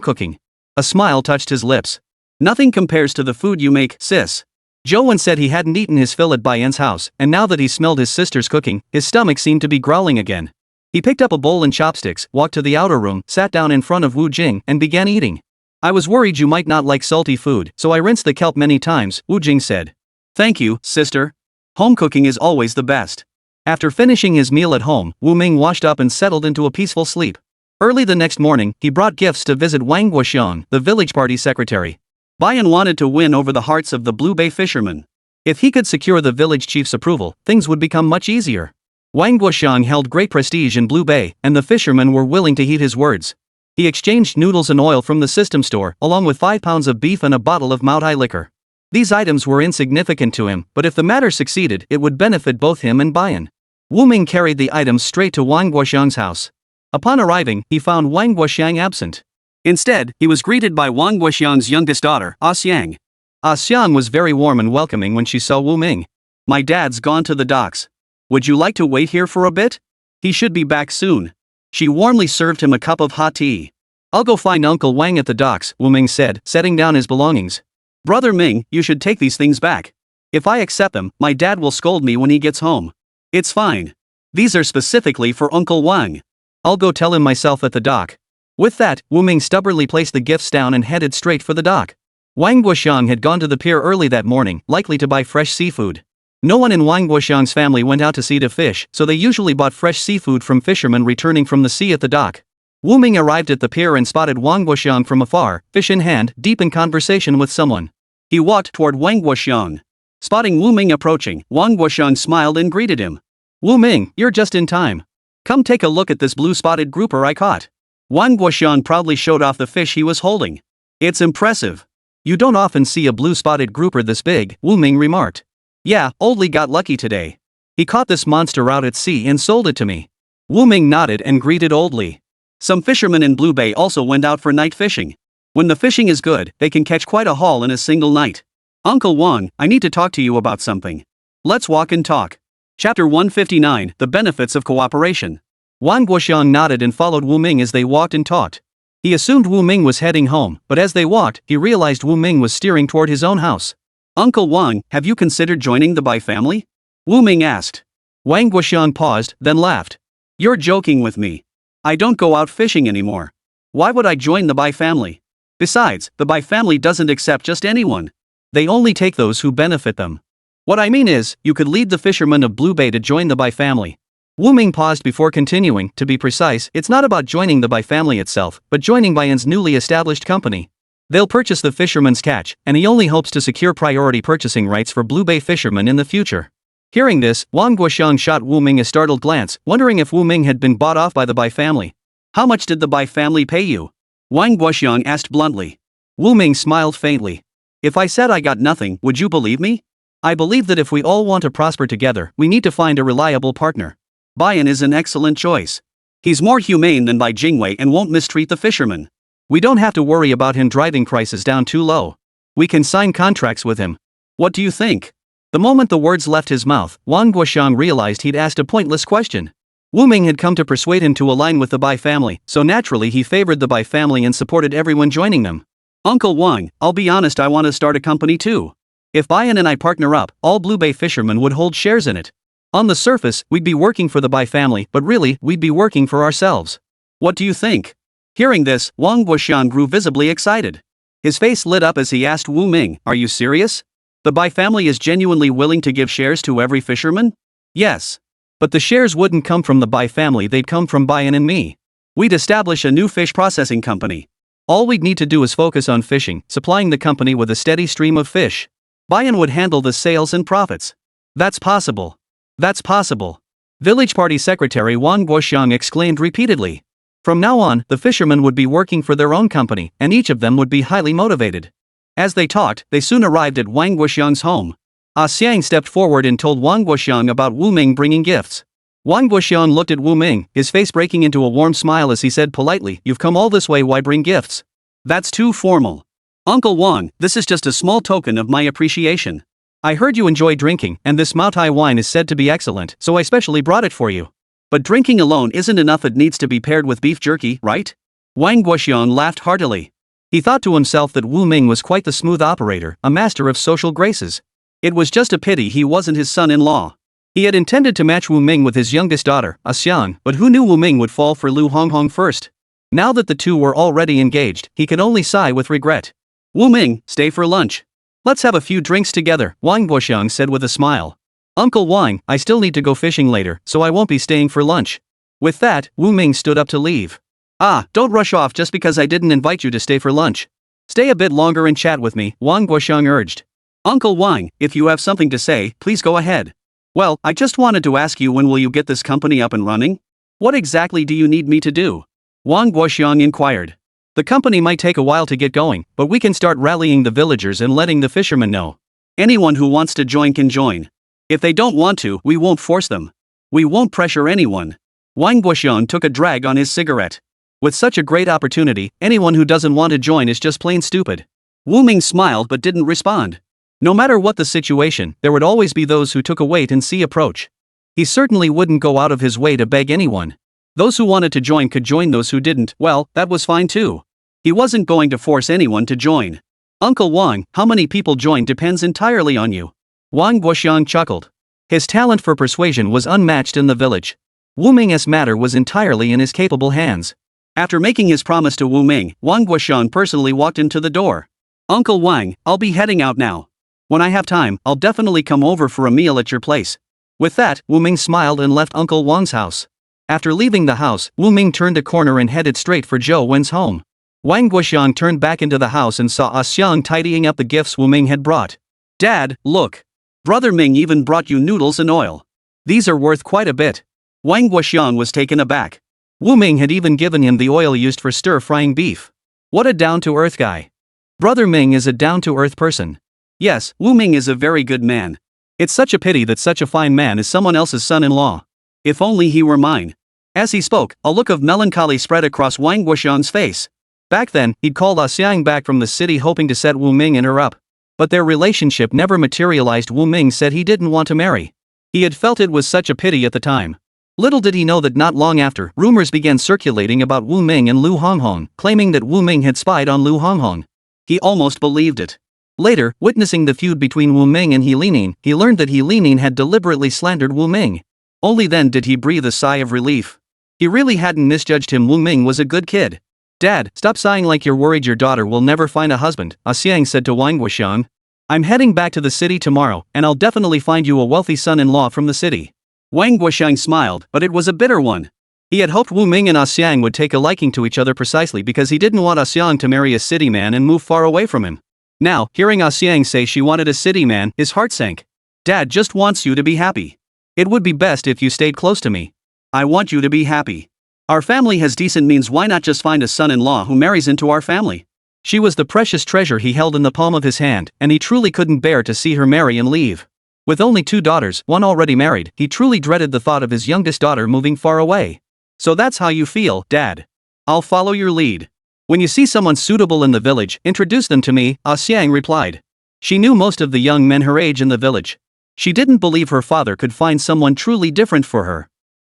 cooking. A smile touched his lips. Nothing compares to the food you make, sis. Zhou Wen said he hadn't eaten his fill at Bai Yan's house, and now that he smelled his sister's cooking, his stomach seemed to be growling again. He picked up a bowl and chopsticks, walked to the outer room, sat down in front of Wu Jing, and began eating. I was worried you might not like salty food, so I rinsed the kelp many times, Wu Jing said. Thank you, sister. Home cooking is always the best. After finishing his meal at home, Wu Ming washed up and settled into a peaceful sleep. Early the next morning, he brought gifts to visit Wang Guoxiang, the village party secretary. Bai Yan wanted to win over the hearts of the Blue Bay fishermen. If he could secure the village chief's approval, things would become much easier. Wang Guoxiang held great prestige in Blue Bay, and the fishermen were willing to heed his words. He exchanged noodles and oil from the system store, along with 5 pounds of beef and a bottle of Maotai liquor. These items were insignificant to him, but if the matter succeeded, it would benefit both him and Bai Yan. Wu Ming carried the items straight to Wang Guoxiang's house. Upon arriving, he found Wang Guoxiang absent. Instead, he was greeted by Wang Guoxiang's youngest daughter, Xiang. Xiang was very warm and welcoming when she saw Wu Ming. My dad's gone to the docks. Would you like to wait here for a bit? He should be back soon. She warmly served him a cup of hot tea. I'll go find Uncle Wang at the docks, Wu Ming said, setting down his belongings. Brother Ming, you should take these things back. If I accept them, my dad will scold me when he gets home. It's fine. These are specifically for Uncle Wang. I'll go tell him myself at the dock. With that, Wu Ming stubbornly placed the gifts down and headed straight for the dock. Wang Guoxiang had gone to the pier early that morning, likely to buy fresh seafood. No one in Wang Guoxiang's family went out to sea to fish, so they usually bought fresh seafood from fishermen returning from the sea at the dock. Wu Ming arrived at the pier and spotted Wang Guoxiang from afar, fish in hand, deep in conversation with someone. He walked toward Wang Guoxiang. Spotting Wu Ming approaching, Wang Guoxiang smiled and greeted him. Wu Ming, you're just in time. Come take a look at this blue-spotted grouper I caught. Wang Guoxiang proudly showed off the fish he was holding. It's impressive. You don't often see a blue-spotted grouper this big, Wu Ming remarked. Yeah, Oldly got lucky today. He caught this monster out at sea and sold it to me. Wu Ming nodded and greeted Oldly. Some fishermen in Blue Bay also went out for night fishing. When the fishing is good, they can catch quite a haul in a single night. Uncle Wang, I need to talk to you about something. Let's walk and talk. Chapter 159, The Benefits of Cooperation. Wang Guoxiang nodded and followed Wu Ming as they walked and talked. He assumed Wu Ming was heading home, but as they walked, he realized Wu Ming was steering toward his own house. Uncle Wang, have you considered joining the Bai family? Wu Ming asked. Wang Guoxiang paused, then laughed. You're joking with me. I don't go out fishing anymore. Why would I join the Bai family? Besides, the Bai family doesn't accept just anyone. They only take those who benefit them. What I mean is, you could lead the fishermen of Blue Bay to join the Bai family. Wu Ming paused before continuing. To be precise, it's not about joining the Bai family itself, but joining Baiyan's newly established company. They'll purchase the fisherman's catch, and he only hopes to secure priority purchasing rights for Blue Bay fishermen in the future. Hearing this, Wang Guoxiang shot Wu Ming a startled glance, wondering if Wu Ming had been bought off by the Bai family. How much did the Bai family pay you? Wang Guoxiang asked bluntly. Wu Ming smiled faintly. If I said I got nothing, would you believe me? I believe that if we all want to prosper together, we need to find a reliable partner. Baiyan is an excellent choice. He's more humane than Bai Jingwei and won't mistreat the fishermen. We don't have to worry about him driving prices down too low. We can sign contracts with him. What do you think? The moment the words left his mouth, Wang Guoxiang realized he'd asked a pointless question. Wu Ming had come to persuade him to align with the Bai family, so naturally he favored the Bai family and supported everyone joining them. Uncle Wang, I'll be honest, I want to start a company too. If Baiyan and I partner up, all Blue Bay fishermen would hold shares in it. On the surface, we'd be working for the Bai family, but really, we'd be working for ourselves. What do you think? Hearing this, Wang Guoxiang grew visibly excited. His face lit up as he asked Wu Ming, are you serious? The Bai family is genuinely willing to give shares to every fisherman? Yes. But the shares wouldn't come from the Bai family, they'd come from Baiyan and me. We'd establish a new fish processing company. All we'd need to do is focus on fishing, supplying the company with a steady stream of fish. Baiyan would handle the sales and profits. That's possible. That's possible. Village Party Secretary Wang Guoxiang exclaimed repeatedly. From now on, the fishermen would be working for their own company, and each of them would be highly motivated. As they talked, they soon arrived at Wang Guoxiang's home. Xiang stepped forward and told Wang Guoxiang about Wu Ming bringing gifts. Wang Guoxiang looked at Wu Ming, his face breaking into a warm smile as he said politely, you've come all this way, why bring gifts? That's too formal. Uncle Wang, this is just a small token of my appreciation. I heard you enjoy drinking, and this Mao Tai wine is said to be excellent, so I specially brought it for you. But drinking alone isn't enough, it needs to be paired with beef jerky, right? Wang Guoxiang laughed heartily. He thought to himself that Wu Ming was quite the smooth operator, a master of social graces. It was just a pity he wasn't his son-in-law. He had intended to match Wu Ming with his youngest daughter, Xiang, but who knew Wu Ming would fall for Lu Honghong first? Now that the two were already engaged, he could only sigh with regret. Wu Ming, stay for lunch. Let's have a few drinks together, Wang Guoxiang said with a smile. Uncle Wang, I still need to go fishing later, so I won't be staying for lunch. With that, Wu Ming stood up to leave. Don't rush off just because I didn't invite you to stay for lunch. Stay a bit longer and chat with me, Wang Guoxiang urged. Uncle Wang, if you have something to say, please go ahead. Well, I just wanted to ask you, when will you get this company up and running? What exactly do you need me to do? Wang Guoxiang inquired. The company might take a while to get going, but we can start rallying the villagers and letting the fishermen know. Anyone who wants to join can join. If they don't want to, we won't force them. We won't pressure anyone. Wang Guoxiang took a drag on his cigarette. With such a great opportunity, anyone who doesn't want to join is just plain stupid. Wu Ming smiled but didn't respond. No matter what the situation, there would always be those who took a wait-and-see approach. He certainly wouldn't go out of his way to beg anyone. Those who wanted to join could join, those who didn't, well, that was fine too. He wasn't going to force anyone to join. Uncle Wang, how many people join depends entirely on you. Wang Guoxiang chuckled. His talent for persuasion was unmatched in the village. Wu Ming's matter was entirely in his capable hands. After making his promise to Wu Ming, Wang Guoxiang personally walked into the door. Uncle Wang, I'll be heading out now. When I have time, I'll definitely come over for a meal at your place. With that, Wu Ming smiled and left Uncle Wang's house. After leaving the house, Wu Ming turned a corner and headed straight for Zhou Wen's home. Wang Guoxiang turned back into the house and saw Xiang tidying up the gifts Wu Ming had brought. Dad, look. Brother Ming even brought you noodles and oil. These are worth quite a bit. Wang Guoxiang was taken aback. Wu Ming had even given him the oil used for stir-frying beef. What a down-to-earth guy. Brother Ming is a down-to-earth person. Yes, Wu Ming is a very good man. It's such a pity that such a fine man is someone else's son-in-law. If only he were mine. As he spoke, a look of melancholy spread across Wang Guoxiang's face. Back then, he'd called Xiang back from the city hoping to set Wu Ming and her up. But their relationship never materialized. Wu Ming said he didn't want to marry. He had felt it was such a pity at the time. Little did he know that not long after, rumors began circulating about Wu Ming and Lu Honghong, claiming that Wu Ming had spied on Lu Honghong. He almost believed it. Later, witnessing the feud between Wu Ming and He Limin, he learned that He Limin had deliberately slandered Wu Ming. Only then did he breathe a sigh of relief. He really hadn't misjudged him. Wu Ming was a good kid. Dad, stop sighing like you're worried your daughter will never find a husband, Xiang said to Wang Guoxiang. I'm heading back to the city tomorrow, and I'll definitely find you a wealthy son-in-law from the city. Wang Guoxiang smiled, but it was a bitter one. He had hoped Wu Ming and Xiang would take a liking to each other precisely because he didn't want Xiang to marry a city man and move far away from him. Now, hearing Xiang say she wanted a city man, his heart sank. Dad just wants you to be happy. It would be best if you stayed close to me. I want you to be happy. Our family has decent means, why not just find a son-in-law who marries into our family? She was the precious treasure he held in the palm of his hand, and he truly couldn't bear to see her marry and leave. With only 2 daughters, one already married, he truly dreaded the thought of his youngest daughter moving far away. So that's how you feel, Dad. I'll follow your lead. When you see someone suitable in the village, introduce them to me, Xiang replied. She knew most of the young men her age in the village. She didn't believe her father could find someone truly different for her.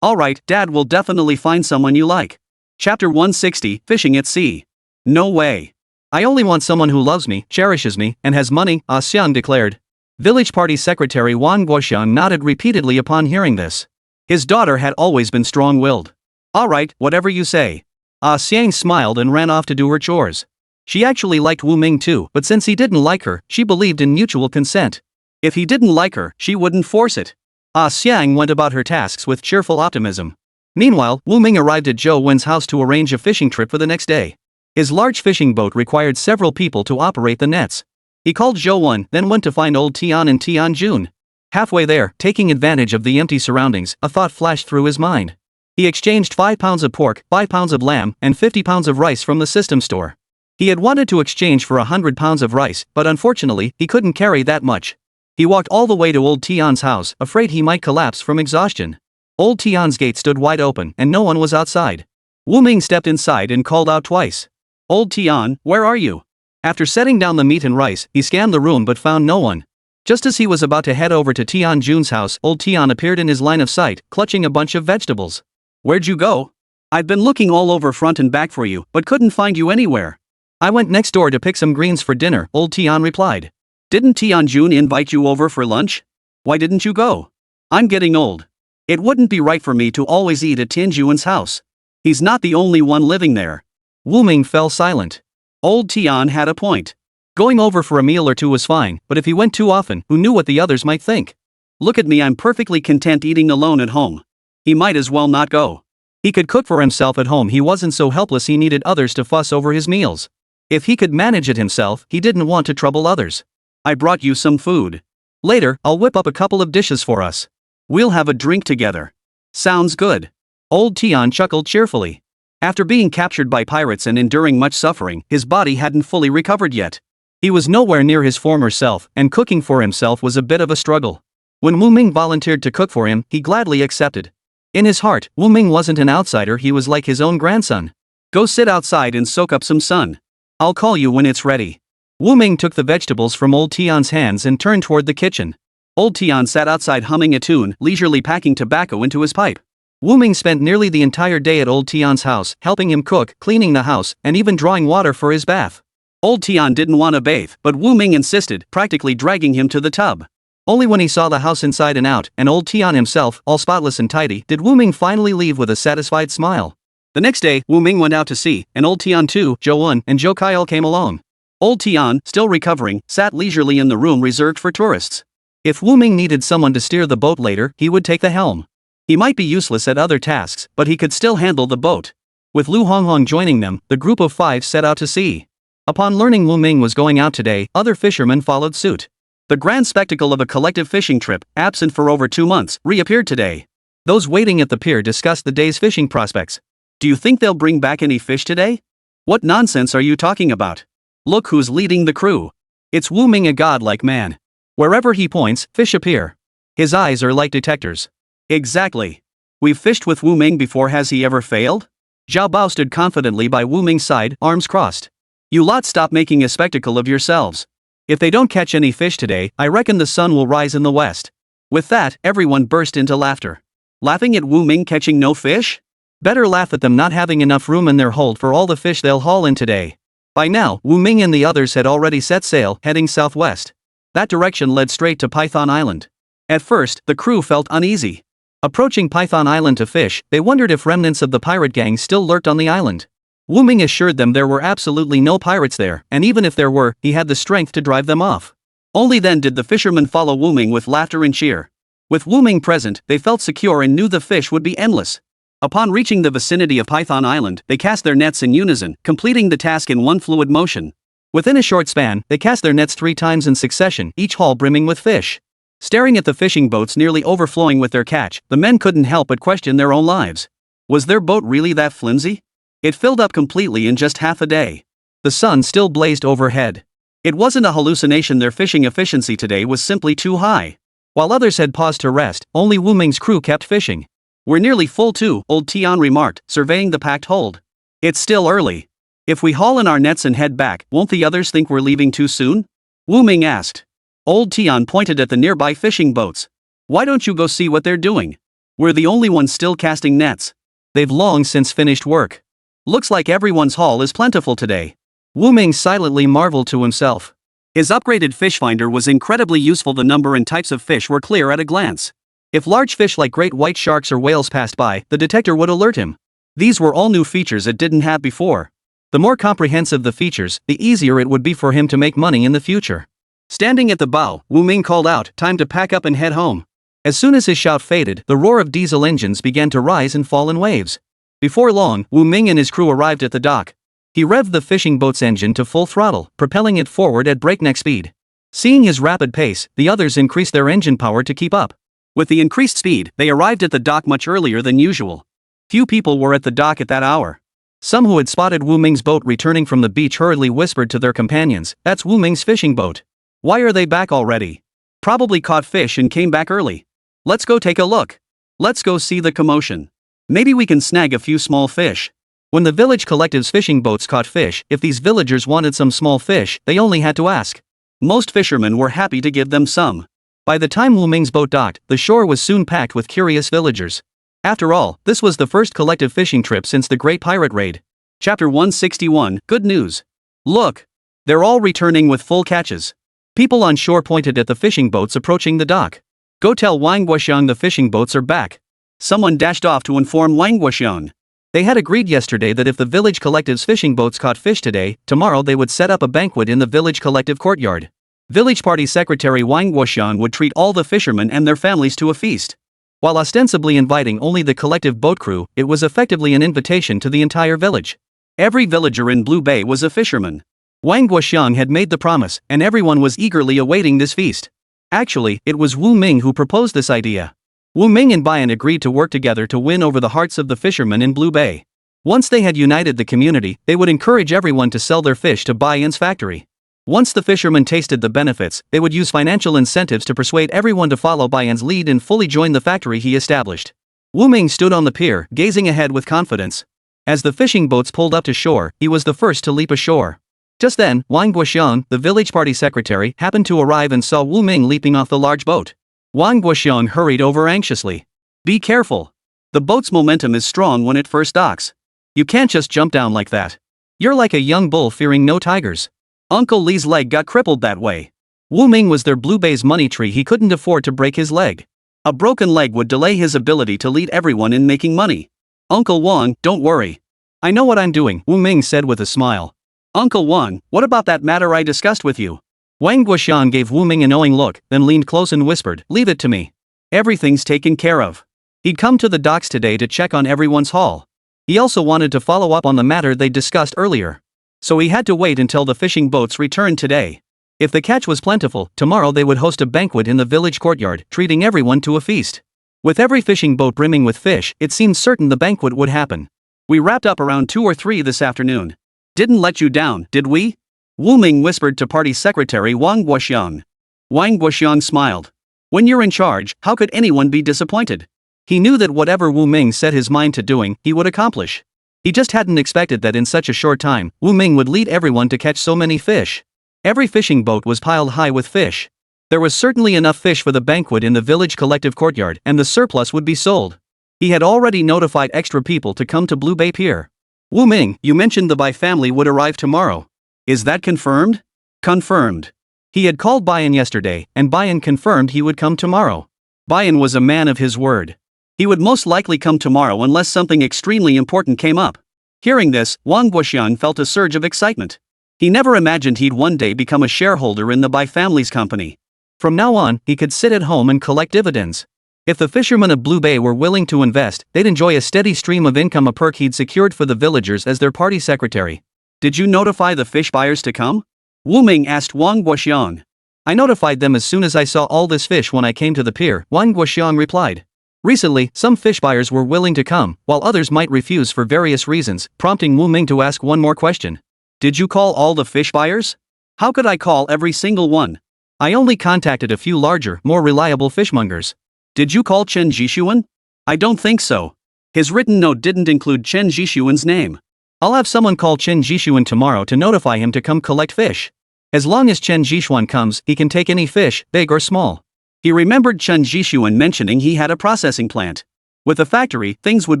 Alright, Dad will definitely find someone you like. Chapter 160, Fishing at Sea. No way. I only want someone who loves me, cherishes me, and has money, Xiang declared. Village party secretary Wang Guoxiang nodded repeatedly upon hearing this. His daughter had always been strong-willed. Alright, whatever you say. Xiang smiled and ran off to do her chores. She actually liked Wu Ming too, but since he didn't like her, she believed in mutual consent. If he didn't like her, she wouldn't force it. Xiang went about her tasks with cheerful optimism. Meanwhile, Wu Ming arrived at Zhou Wen's house to arrange a fishing trip for the next day. His large fishing boat required several people to operate the nets. He called Zhou Wen, then went to find old Tian and Tian Jun. Halfway there, taking advantage of the empty surroundings, a thought flashed through his mind. He exchanged 5 pounds of pork, 5 pounds of lamb, and 50 pounds of rice from the system store. He had wanted to exchange for 100 pounds of rice, but unfortunately, he couldn't carry that much. He walked all the way to old Tian's house, afraid he might collapse from exhaustion. Old Tian's gate stood wide open, and no one was outside. Wu Ming stepped inside and called out twice. Old Tian, where are you? After setting down the meat and rice, he scanned the room but found no one. Just as he was about to head over to Tian Jun's house, old Tian appeared in his line of sight, clutching a bunch of vegetables. Where'd you go? I've been looking all over front and back for you, but couldn't find you anywhere. I went next door to pick some greens for dinner, old Tian replied. Didn't Tian Jun invite you over for lunch? Why didn't you go? I'm getting old. It wouldn't be right for me to always eat at Tian Jun's house. He's not the only one living there. Wu Ming fell silent. Old Tian had a point. Going over for a meal or two was fine, but if he went too often, who knew what the others might think? Look at me, I'm perfectly content eating alone at home. He might as well not go. He could cook for himself at home, he wasn't so helpless he needed others to fuss over his meals. If he could manage it himself, he didn't want to trouble others. I brought you some food. Later, I'll whip up a couple of dishes for us. We'll have a drink together. Sounds good. Old Tian chuckled cheerfully. After being captured by pirates and enduring much suffering, his body hadn't fully recovered yet. He was nowhere near his former self, and cooking for himself was a bit of a struggle. When Wu Ming volunteered to cook for him, he gladly accepted. In his heart, Wu Ming wasn't an outsider, he was like his own grandson. Go sit outside and soak up some sun. I'll call you when it's ready. Wu Ming took the vegetables from old Tian's hands and turned toward the kitchen. Old Tian sat outside humming a tune, leisurely packing tobacco into his pipe. Wu Ming spent nearly the entire day at Old Tian's house, helping him cook, cleaning the house, and even drawing water for his bath. Old Tian didn't want to bathe, but Wu Ming insisted, practically dragging him to the tub. Only when he saw the house inside and out, and Old Tian himself, all spotless and tidy, did Wu Ming finally leave with a satisfied smile. The next day, Wu Ming went out to sea, and Old Tian too, Zhou Un, and Zhou Kaiel came along. Old Tian, still recovering, sat leisurely in the room reserved for tourists. If Wu Ming needed someone to steer the boat later, he would take the helm. He might be useless at other tasks, but he could still handle the boat. With Lu Honghong joining them, the group of 5 set out to sea. Upon learning Wu Ming was going out today, other fishermen followed suit. The grand spectacle of a collective fishing trip, absent for over 2 months, reappeared today. Those waiting at the pier discussed the day's fishing prospects. Do you think they'll bring back any fish today? What nonsense are you talking about? Look who's leading the crew. It's Wu Ming, a godlike man. Wherever he points, fish appear. His eyes are like detectors. Exactly. We've fished with Wu Ming before, has he ever failed? Zhao Bao stood confidently by Wu Ming's side, arms crossed. You lot stop making a spectacle of yourselves. If they don't catch any fish today, I reckon the sun will rise in the west. With that, everyone burst into laughter. Laughing at Wu Ming catching no fish? Better laugh at them not having enough room in their hold for all the fish they'll haul in today. By now, Wu Ming and the others had already set sail, heading southwest. That direction led straight to Python Island. At first, the crew felt uneasy. Approaching Python Island to fish, they wondered if remnants of the pirate gang still lurked on the island. Wu Ming assured them there were absolutely no pirates there, and even if there were, he had the strength to drive them off. Only then did the fishermen follow Wu Ming with laughter and cheer. With Wu Ming present, they felt secure and knew the fish would be endless. Upon reaching the vicinity of Python Island, they cast their nets in unison, completing the task in one fluid motion. Within a short span, they cast their nets 3 times in succession, each haul brimming with fish. Staring at the fishing boats nearly overflowing with their catch, the men couldn't help but question their own lives. Was their boat really that flimsy? It filled up completely in just half a day. The sun still blazed overhead. It wasn't a hallucination, their fishing efficiency today was simply too high. While others had paused to rest, only Wu Ming's crew kept fishing. We're nearly full too, Old Tian remarked, surveying the packed hold. It's still early. If we haul in our nets and head back, won't the others think we're leaving too soon? Wu Ming asked. Old Tian pointed at the nearby fishing boats. Why don't you go see what they're doing? We're the only ones still casting nets. They've long since finished work. Looks like everyone's haul is plentiful today. Wu Ming silently marveled to himself. His upgraded fish finder was incredibly useful. The number and types of fish were clear at a glance. If large fish like great white sharks or whales passed by, the detector would alert him. These were all new features it didn't have before. The more comprehensive the features, the easier it would be for him to make money in the future. Standing at the bow, Wu Ming called out, time to pack up and head home. As soon as his shout faded, the roar of diesel engines began to rise and fall in waves. Before long, Wu Ming and his crew arrived at the dock. He revved the fishing boat's engine to full throttle, propelling it forward at breakneck speed. Seeing his rapid pace, the others increased their engine power to keep up. With the increased speed, they arrived at the dock much earlier than usual. Few people were at the dock at that hour. Some who had spotted Wu Ming's boat returning from the beach hurriedly whispered to their companions, "That's Wu Ming's fishing boat. Why are they back already? Probably caught fish and came back early. Let's go take a look. Let's go see the commotion. Maybe we can snag a few small fish." When the village collective's fishing boats caught fish, if these villagers wanted some small fish, they only had to ask. Most fishermen were happy to give them some. By the time Wu Ming's boat docked, the shore was soon packed with curious villagers. After all, this was the first collective fishing trip since the Great Pirate Raid. Chapter 161, Good News. Look! They're all returning with full catches. People on shore pointed at the fishing boats approaching the dock. Go tell Wang Guoxiang the fishing boats are back. Someone dashed off to inform Wang Guoxiang. They had agreed yesterday that if the village collective's fishing boats caught fish today, tomorrow they would set up a banquet in the village collective courtyard. Village party secretary Wang Guoxiang would treat all the fishermen and their families to a feast. While ostensibly inviting only the collective boat crew, it was effectively an invitation to the entire village. Every villager in Blue Bay was a fisherman. Wang Guoxiang had made the promise, and everyone was eagerly awaiting this feast. Actually, it was Wu Ming who proposed this idea. Wu Ming and Bian agreed to work together to win over the hearts of the fishermen in Blue Bay. Once they had united the community, they would encourage everyone to sell their fish to Bian's factory. Once the fishermen tasted the benefits, they would use financial incentives to persuade everyone to follow Bian's lead and fully join the factory he established. Wu Ming stood on the pier, gazing ahead with confidence. As the fishing boats pulled up to shore, he was the first to leap ashore. Just then, Wang Guoxiang, the village party secretary, happened to arrive and saw Wu Ming leaping off the large boat. Wang Guoxiang hurried over anxiously. Be careful. The boat's momentum is strong when it first docks. You can't just jump down like that. You're like a young bull fearing no tigers. Uncle Li's leg got crippled that way. Wu Ming was their Blue Bay's money tree. He couldn't afford to break his leg. A broken leg would delay his ability to lead everyone in making money. Uncle Wang, don't worry. I know what I'm doing, Wu Ming said with a smile. Uncle Wang, what about that matter I discussed with you? Wang Guoxiang gave Wu Ming a knowing look, then leaned close and whispered, leave it to me. Everything's taken care of. He'd come to the docks today to check on everyone's haul. He also wanted to follow up on the matter they discussed earlier. So he had to wait until the fishing boats returned today. If the catch was plentiful, tomorrow they would host a banquet in the village courtyard, treating everyone to a feast. With every fishing boat brimming with fish, it seemed certain the banquet would happen. We wrapped up around 2 or 3 this afternoon. Didn't let you down, did we? Wu Ming whispered to party secretary Wang Guoxiang. Wang Guoxiang smiled. When you're in charge, how could anyone be disappointed? He knew that whatever Wu Ming set his mind to doing, he would accomplish. He just hadn't expected that in such a short time, Wu Ming would lead everyone to catch so many fish. Every fishing boat was piled high with fish. There was certainly enough fish for the banquet in the village collective courtyard, and the surplus would be sold. He had already notified extra people to come to Blue Bay Pier. Wu Ming, you mentioned the Bai family would arrive tomorrow. Is that confirmed? Confirmed. He had called Bayan yesterday, and Bayan confirmed he would come tomorrow. Bayan was a man of his word. He would most likely come tomorrow unless something extremely important came up. Hearing this, Wang Guoxiang felt a surge of excitement. He never imagined he'd one day become a shareholder in the Bai family's company. From now on, he could sit at home and collect dividends. If the fishermen of Blue Bay were willing to invest, they'd enjoy a steady stream of income, a perk he'd secured for the villagers as their party secretary. Did you notify the fish buyers to come? Wu Ming asked Wang Guoxiang. I notified them as soon as I saw all this fish when I came to the pier, Wang Guoxiang replied. Recently, some fish buyers were willing to come, while others might refuse for various reasons, prompting Wu Ming to ask one more question. Did you call all the fish buyers? How could I call every single one? I only contacted a few larger, more reliable fishmongers. Did you call Chen Jixuan? I don't think so. His written note didn't include Chen Jixuan's name. I'll have someone call Chen Jixuan tomorrow to notify him to come collect fish. As long as Chen Jixuan comes, he can take any fish, big or small. He remembered Chen Jixuan mentioning he had a processing plant. With a factory, things would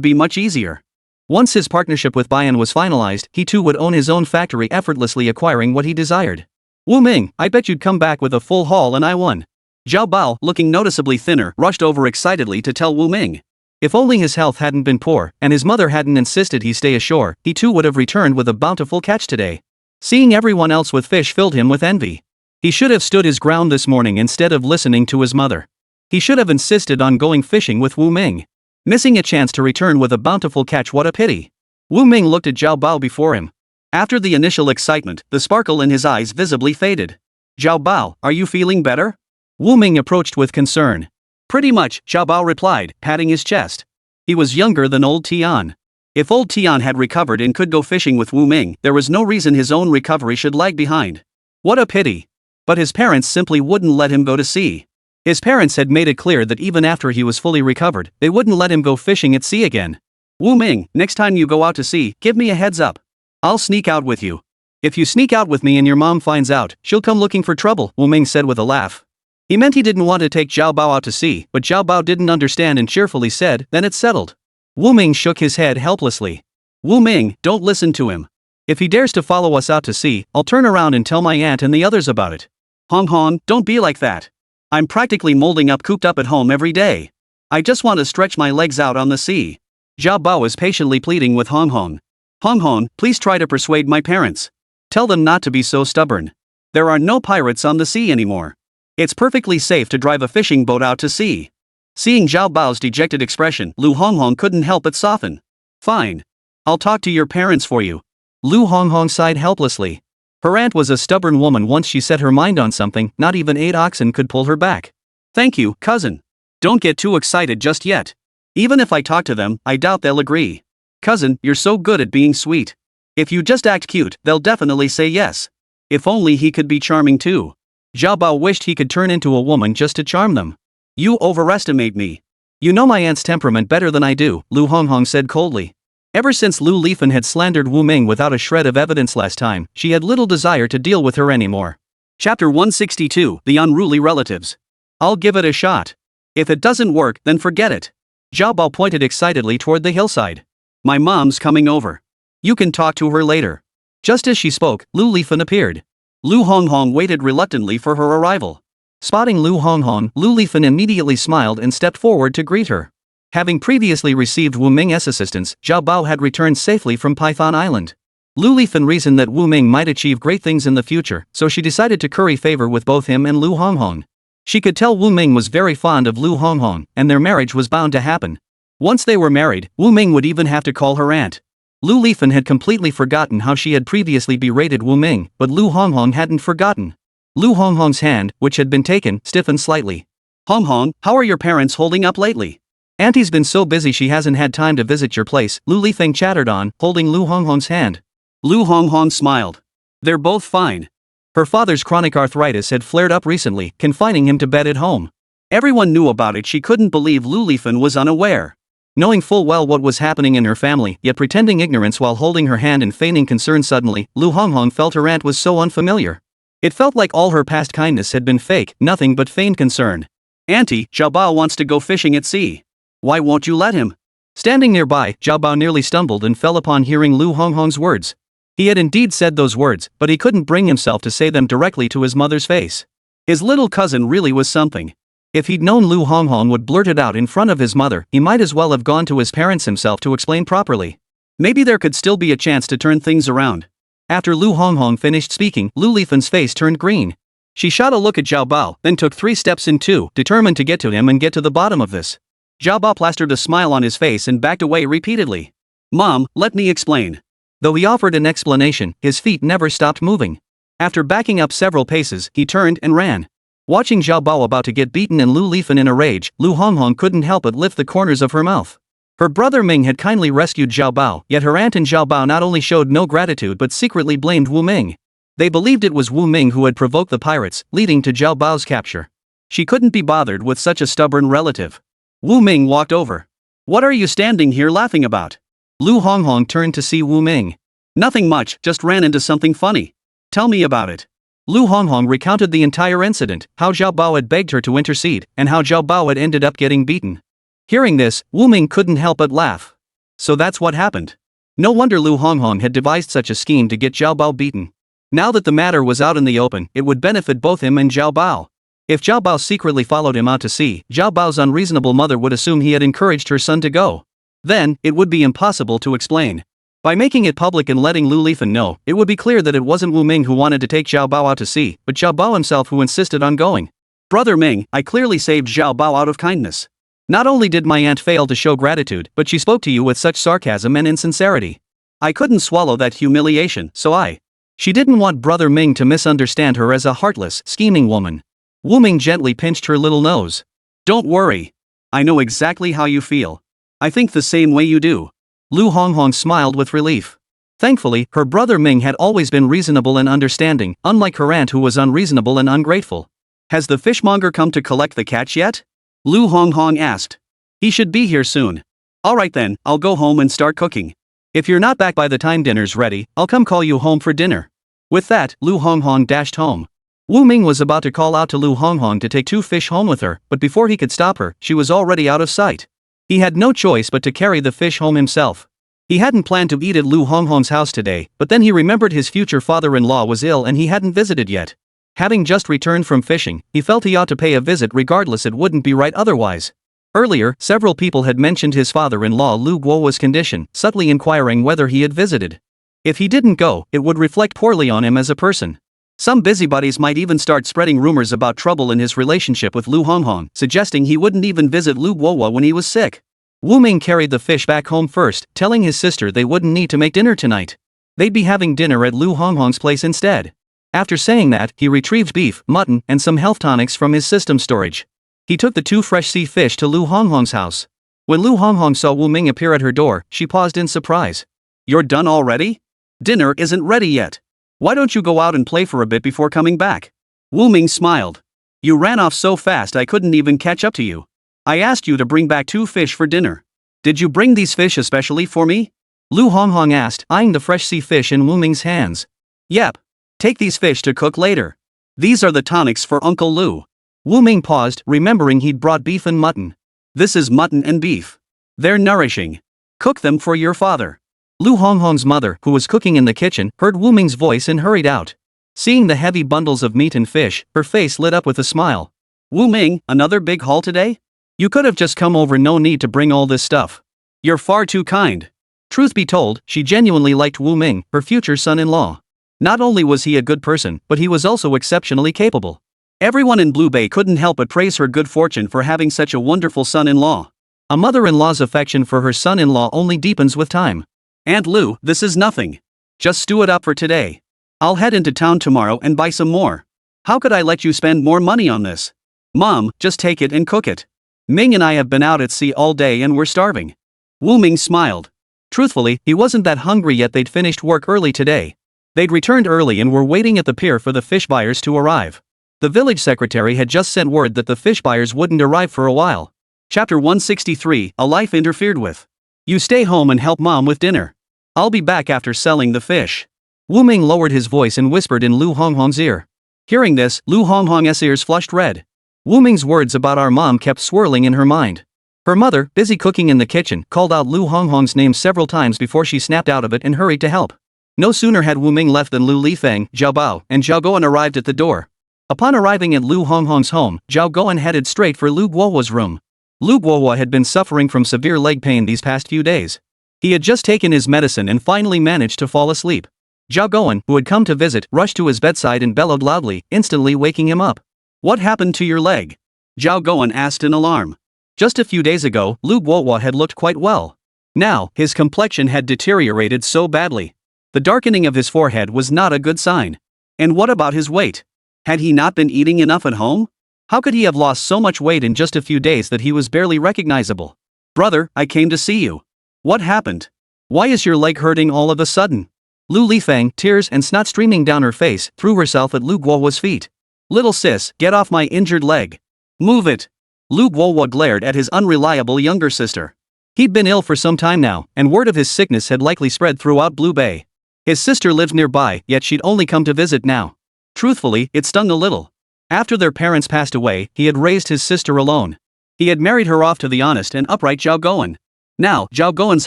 be much easier. Once his partnership with Bayan was finalized, he too would own his own factory, effortlessly acquiring what he desired. Wu Ming, I bet you'd come back with a full haul and I won. Zhao Bao, looking noticeably thinner, rushed over excitedly to tell Wu Ming. If only his health hadn't been poor, and his mother hadn't insisted he stay ashore, he too would have returned with a bountiful catch today. Seeing everyone else with fish filled him with envy. He should have stood his ground this morning instead of listening to his mother. He should have insisted on going fishing with Wu Ming. Missing a chance to return with a bountiful catch, what a pity. Wu Ming looked at Zhao Bao before him. After the initial excitement, the sparkle in his eyes visibly faded. Zhao Bao, are you feeling better? Wu Ming approached with concern. Pretty much, Zhao Bao replied, patting his chest. He was younger than old Tian. If old Tian had recovered and could go fishing with Wu Ming, there was no reason his own recovery should lag behind. What a pity. But his parents simply wouldn't let him go to sea. His parents had made it clear that even after he was fully recovered, they wouldn't let him go fishing at sea again. Wu Ming, next time you go out to sea, give me a heads up. I'll sneak out with you. If you sneak out with me and your mom finds out, she'll come looking for trouble, Wu Ming said with a laugh. He meant he didn't want to take Zhao Bao out to sea, but Zhao Bao didn't understand and cheerfully said, then it's settled. Wu Ming shook his head helplessly. Wu Ming, don't listen to him. If he dares to follow us out to sea, I'll turn around and tell my aunt and the others about it. Hong Hong, don't be like that. I'm practically molding up cooped up at home every day. I just want to stretch my legs out on the sea. Zhao Bao was patiently pleading with Hong Hong. Hong Hong, please try to persuade my parents. Tell them not to be so stubborn. There are no pirates on the sea anymore. It's perfectly safe to drive a fishing boat out to sea. Seeing Zhao Bao's dejected expression, Lu Honghong couldn't help but soften. Fine. I'll talk to your parents for you. Lu Honghong sighed helplessly. Her aunt was a stubborn woman. Once she set her mind on something, not even 8 oxen could pull her back. Thank you, cousin. Don't get too excited just yet. Even if I talk to them, I doubt they'll agree. Cousin, you're so good at being sweet. If you just act cute, they'll definitely say yes. If only he could be charming too. Zhao Bao wished he could turn into a woman just to charm them. You overestimate me. You know my aunt's temperament better than I do, Lu Honghong said coldly. Ever since Lu Lifan had slandered Wu Ming without a shred of evidence last time, she had little desire to deal with her anymore. Chapter 162, The Unruly Relatives. I'll give it a shot. If it doesn't work, then forget it. Zhao Bao pointed excitedly toward the hillside. My mom's coming over. You can talk to her later. Just as she spoke, Lu Lifan appeared. Lu Honghong waited reluctantly for her arrival. Spotting Lu Honghong, Lu Lifan immediately smiled and stepped forward to greet her. Having previously received Wu Ming's assistance, Zhao Bao had returned safely from Python Island. Lu Lifan reasoned that Wu Ming might achieve great things in the future, so she decided to curry favor with both him and Lu Honghong. She could tell Wu Ming was very fond of Lu Honghong, and their marriage was bound to happen. Once they were married, Wu Ming would even have to call her aunt. Lu Lifan had completely forgotten how she had previously berated Wu Ming, but Lu Honghong hadn't forgotten. Lu Honghong's hand, which had been taken, stiffened slightly. Honghong, how are your parents holding up lately? Auntie's been so busy she hasn't had time to visit your place, Lu Lifeng chattered on, holding Lu Honghong's hand. Lu Honghong smiled. They're both fine. Her father's chronic arthritis had flared up recently, confining him to bed at home. Everyone knew about it. She couldn't believe Lu Lifan was unaware. Knowing full well what was happening in her family, yet pretending ignorance while holding her hand and feigning concern, suddenly, Lu Honghong felt her aunt was so unfamiliar. It felt like all her past kindness had been fake, nothing but feigned concern. Auntie, Zhao Bao wants to go fishing at sea. Why won't you let him? Standing nearby, Zhao Bao nearly stumbled and fell upon hearing Lu Honghong's words. He had indeed said those words, but he couldn't bring himself to say them directly to his mother's face. His little cousin really was something. If he'd known Lu Honghong would blurt it out in front of his mother, he might as well have gone to his parents himself to explain properly. Maybe there could still be a chance to turn things around. After Lu Honghong finished speaking, Lu Lifan's face turned green. She shot a look at Zhao Bao, then took 3 steps in 2, determined to get to him and get to the bottom of this. Zhao Bao plastered a smile on his face and backed away repeatedly. Mom, let me explain. Though he offered an explanation, his feet never stopped moving. After backing up several paces, he turned and ran. Watching Zhao Bao about to get beaten and Lu Lifan in a rage, Lu Honghong couldn't help but lift the corners of her mouth. Her brother Ming had kindly rescued Zhao Bao, yet her aunt and Zhao Bao not only showed no gratitude but secretly blamed Wu Ming. They believed it was Wu Ming who had provoked the pirates, leading to Zhao Bao's capture. She couldn't be bothered with such a stubborn relative. Wu Ming walked over. What are you standing here laughing about? Lu Honghong turned to see Wu Ming. Nothing much, just ran into something funny. Tell me about it. Lu Honghong recounted the entire incident, how Zhao Bao had begged her to intercede, and how Zhao Bao had ended up getting beaten. Hearing this, Wu Ming couldn't help but laugh. So that's what happened. No wonder Lu Honghong had devised such a scheme to get Zhao Bao beaten. Now that the matter was out in the open, it would benefit both him and Zhao Bao. If Zhao Bao secretly followed him out to sea, Zhao Bao's unreasonable mother would assume he had encouraged her son to go. Then, it would be impossible to explain. By making it public and letting Lu Lifan know, it would be clear that it wasn't Wu Ming who wanted to take Zhao Bao out to sea, but Zhao Bao himself who insisted on going. Brother Ming, I clearly saved Zhao Bao out of kindness. Not only did my aunt fail to show gratitude, but she spoke to you with such sarcasm and insincerity. I couldn't swallow that humiliation, so She didn't want Brother Ming to misunderstand her as a heartless, scheming woman. Wu Ming gently pinched her little nose. Don't worry. I know exactly how you feel. I think the same way you do. Lu Honghong smiled with relief. Thankfully, her brother Ming had always been reasonable and understanding, unlike her aunt who was unreasonable and ungrateful. Has the fishmonger come to collect the catch yet? Lu Honghong asked. He should be here soon. Alright then, I'll go home and start cooking. If you're not back by the time dinner's ready, I'll come call you home for dinner. With that, Lu Honghong dashed home. Wu Ming was about to call out to Lu Honghong to take 2 fish home with her, but before he could stop her, she was already out of sight. He had no choice but to carry the fish home himself. He hadn't planned to eat at Lu Honghong's house today, but then he remembered his future father-in-law was ill and he hadn't visited yet. Having just returned from fishing, he felt he ought to pay a visit regardless, it wouldn't be right otherwise. Earlier, several people had mentioned his father-in-law Lu Guowa's condition, subtly inquiring whether he had visited. If he didn't go, it would reflect poorly on him as a person. Some busybodies might even start spreading rumors about trouble in his relationship with Lu Honghong, suggesting he wouldn't even visit Lu Guowa when he was sick. Wu Ming carried the fish back home first, telling his sister they wouldn't need to make dinner tonight. They'd be having dinner at Lu Honghong's place instead. After saying that, he retrieved beef, mutton, and some health tonics from his system storage. He took the 2 fresh sea fish to Lu Honghong's house. When Lu Honghong saw Wu Ming appear at her door, she paused in surprise. You're done already? Dinner isn't ready yet. Why don't you go out and play for a bit before coming back? Wu Ming smiled. You ran off so fast I couldn't even catch up to you. I asked you to bring back 2 fish for dinner. Did you bring these fish especially for me? Lu Honghong asked, eyeing the fresh sea fish in Wu Ming's hands. Yep. Take these fish to cook later. These are the tonics for Uncle Lu. Wu Ming paused, remembering he'd brought beef and mutton. This is mutton and beef. They're nourishing. Cook them for your father. Lu Honghong's mother, who was cooking in the kitchen, heard Wu Ming's voice and hurried out. Seeing the heavy bundles of meat and fish, her face lit up with a smile. Wu Ming, another big haul today? You could have just come over, no need to bring all this stuff. You're far too kind. Truth be told, she genuinely liked Wu Ming, her future son-in-law. Not only was he a good person, but he was also exceptionally capable. Everyone in Blue Bay couldn't help but praise her good fortune for having such a wonderful son-in-law. A mother-in-law's affection for her son-in-law only deepens with time. Aunt Lu, this is nothing. Just stew it up for today. I'll head into town tomorrow and buy some more. How could I let you spend more money on this? Mom, just take it and cook it. Ming and I have been out at sea all day and we're starving. Wu Ming smiled. Truthfully, he wasn't that hungry yet. They'd finished work early today. They'd returned early and were waiting at the pier for the fish buyers to arrive. The village secretary had just sent word that the fish buyers wouldn't arrive for a while. Chapter 163, A Life Interfered With. You stay home and help Mom with dinner. I'll be back after selling the fish. Wu Ming lowered his voice and whispered in Lu Honghong's ear. Hearing this, Lu Honghong's ears flushed red. Wu Ming's words about our mom kept swirling in her mind. Her mother, busy cooking in the kitchen, called out Lu Honghong's name several times before she snapped out of it and hurried to help. No sooner had Wu Ming left than Lu Lifeng, Zhao Bao, and Zhao Guan arrived at the door. Upon arriving at Lu Honghong's home, Zhao Guan headed straight for Lu Guohua's room. Lu Guohua had been suffering from severe leg pain these past few days. He had just taken his medicine and finally managed to fall asleep. Zhao Guan, who had come to visit, rushed to his bedside and bellowed loudly, instantly waking him up. What happened to your leg? Zhao Guan asked in alarm. Just a few days ago, Lu Guohua had looked quite well. Now, his complexion had deteriorated so badly. The darkening of his forehead was not a good sign. And what about his weight? Had he not been eating enough at home? How could he have lost so much weight in just a few days that he was barely recognizable? Brother, I came to see you. What happened? Why is your leg hurting all of a sudden? Lu Lifeng, tears and snot streaming down her face, threw herself at Lu Guohua's feet. Little sis, get off my injured leg. Move it. Lu Guohua glared at his unreliable younger sister. He'd been ill for some time now, and word of his sickness had likely spread throughout Blue Bay. His sister lived nearby, yet she'd only come to visit now. Truthfully, it stung a little. After their parents passed away, he had raised his sister alone. He had married her off to the honest and upright Zhao Guan. Now, Zhao Guan's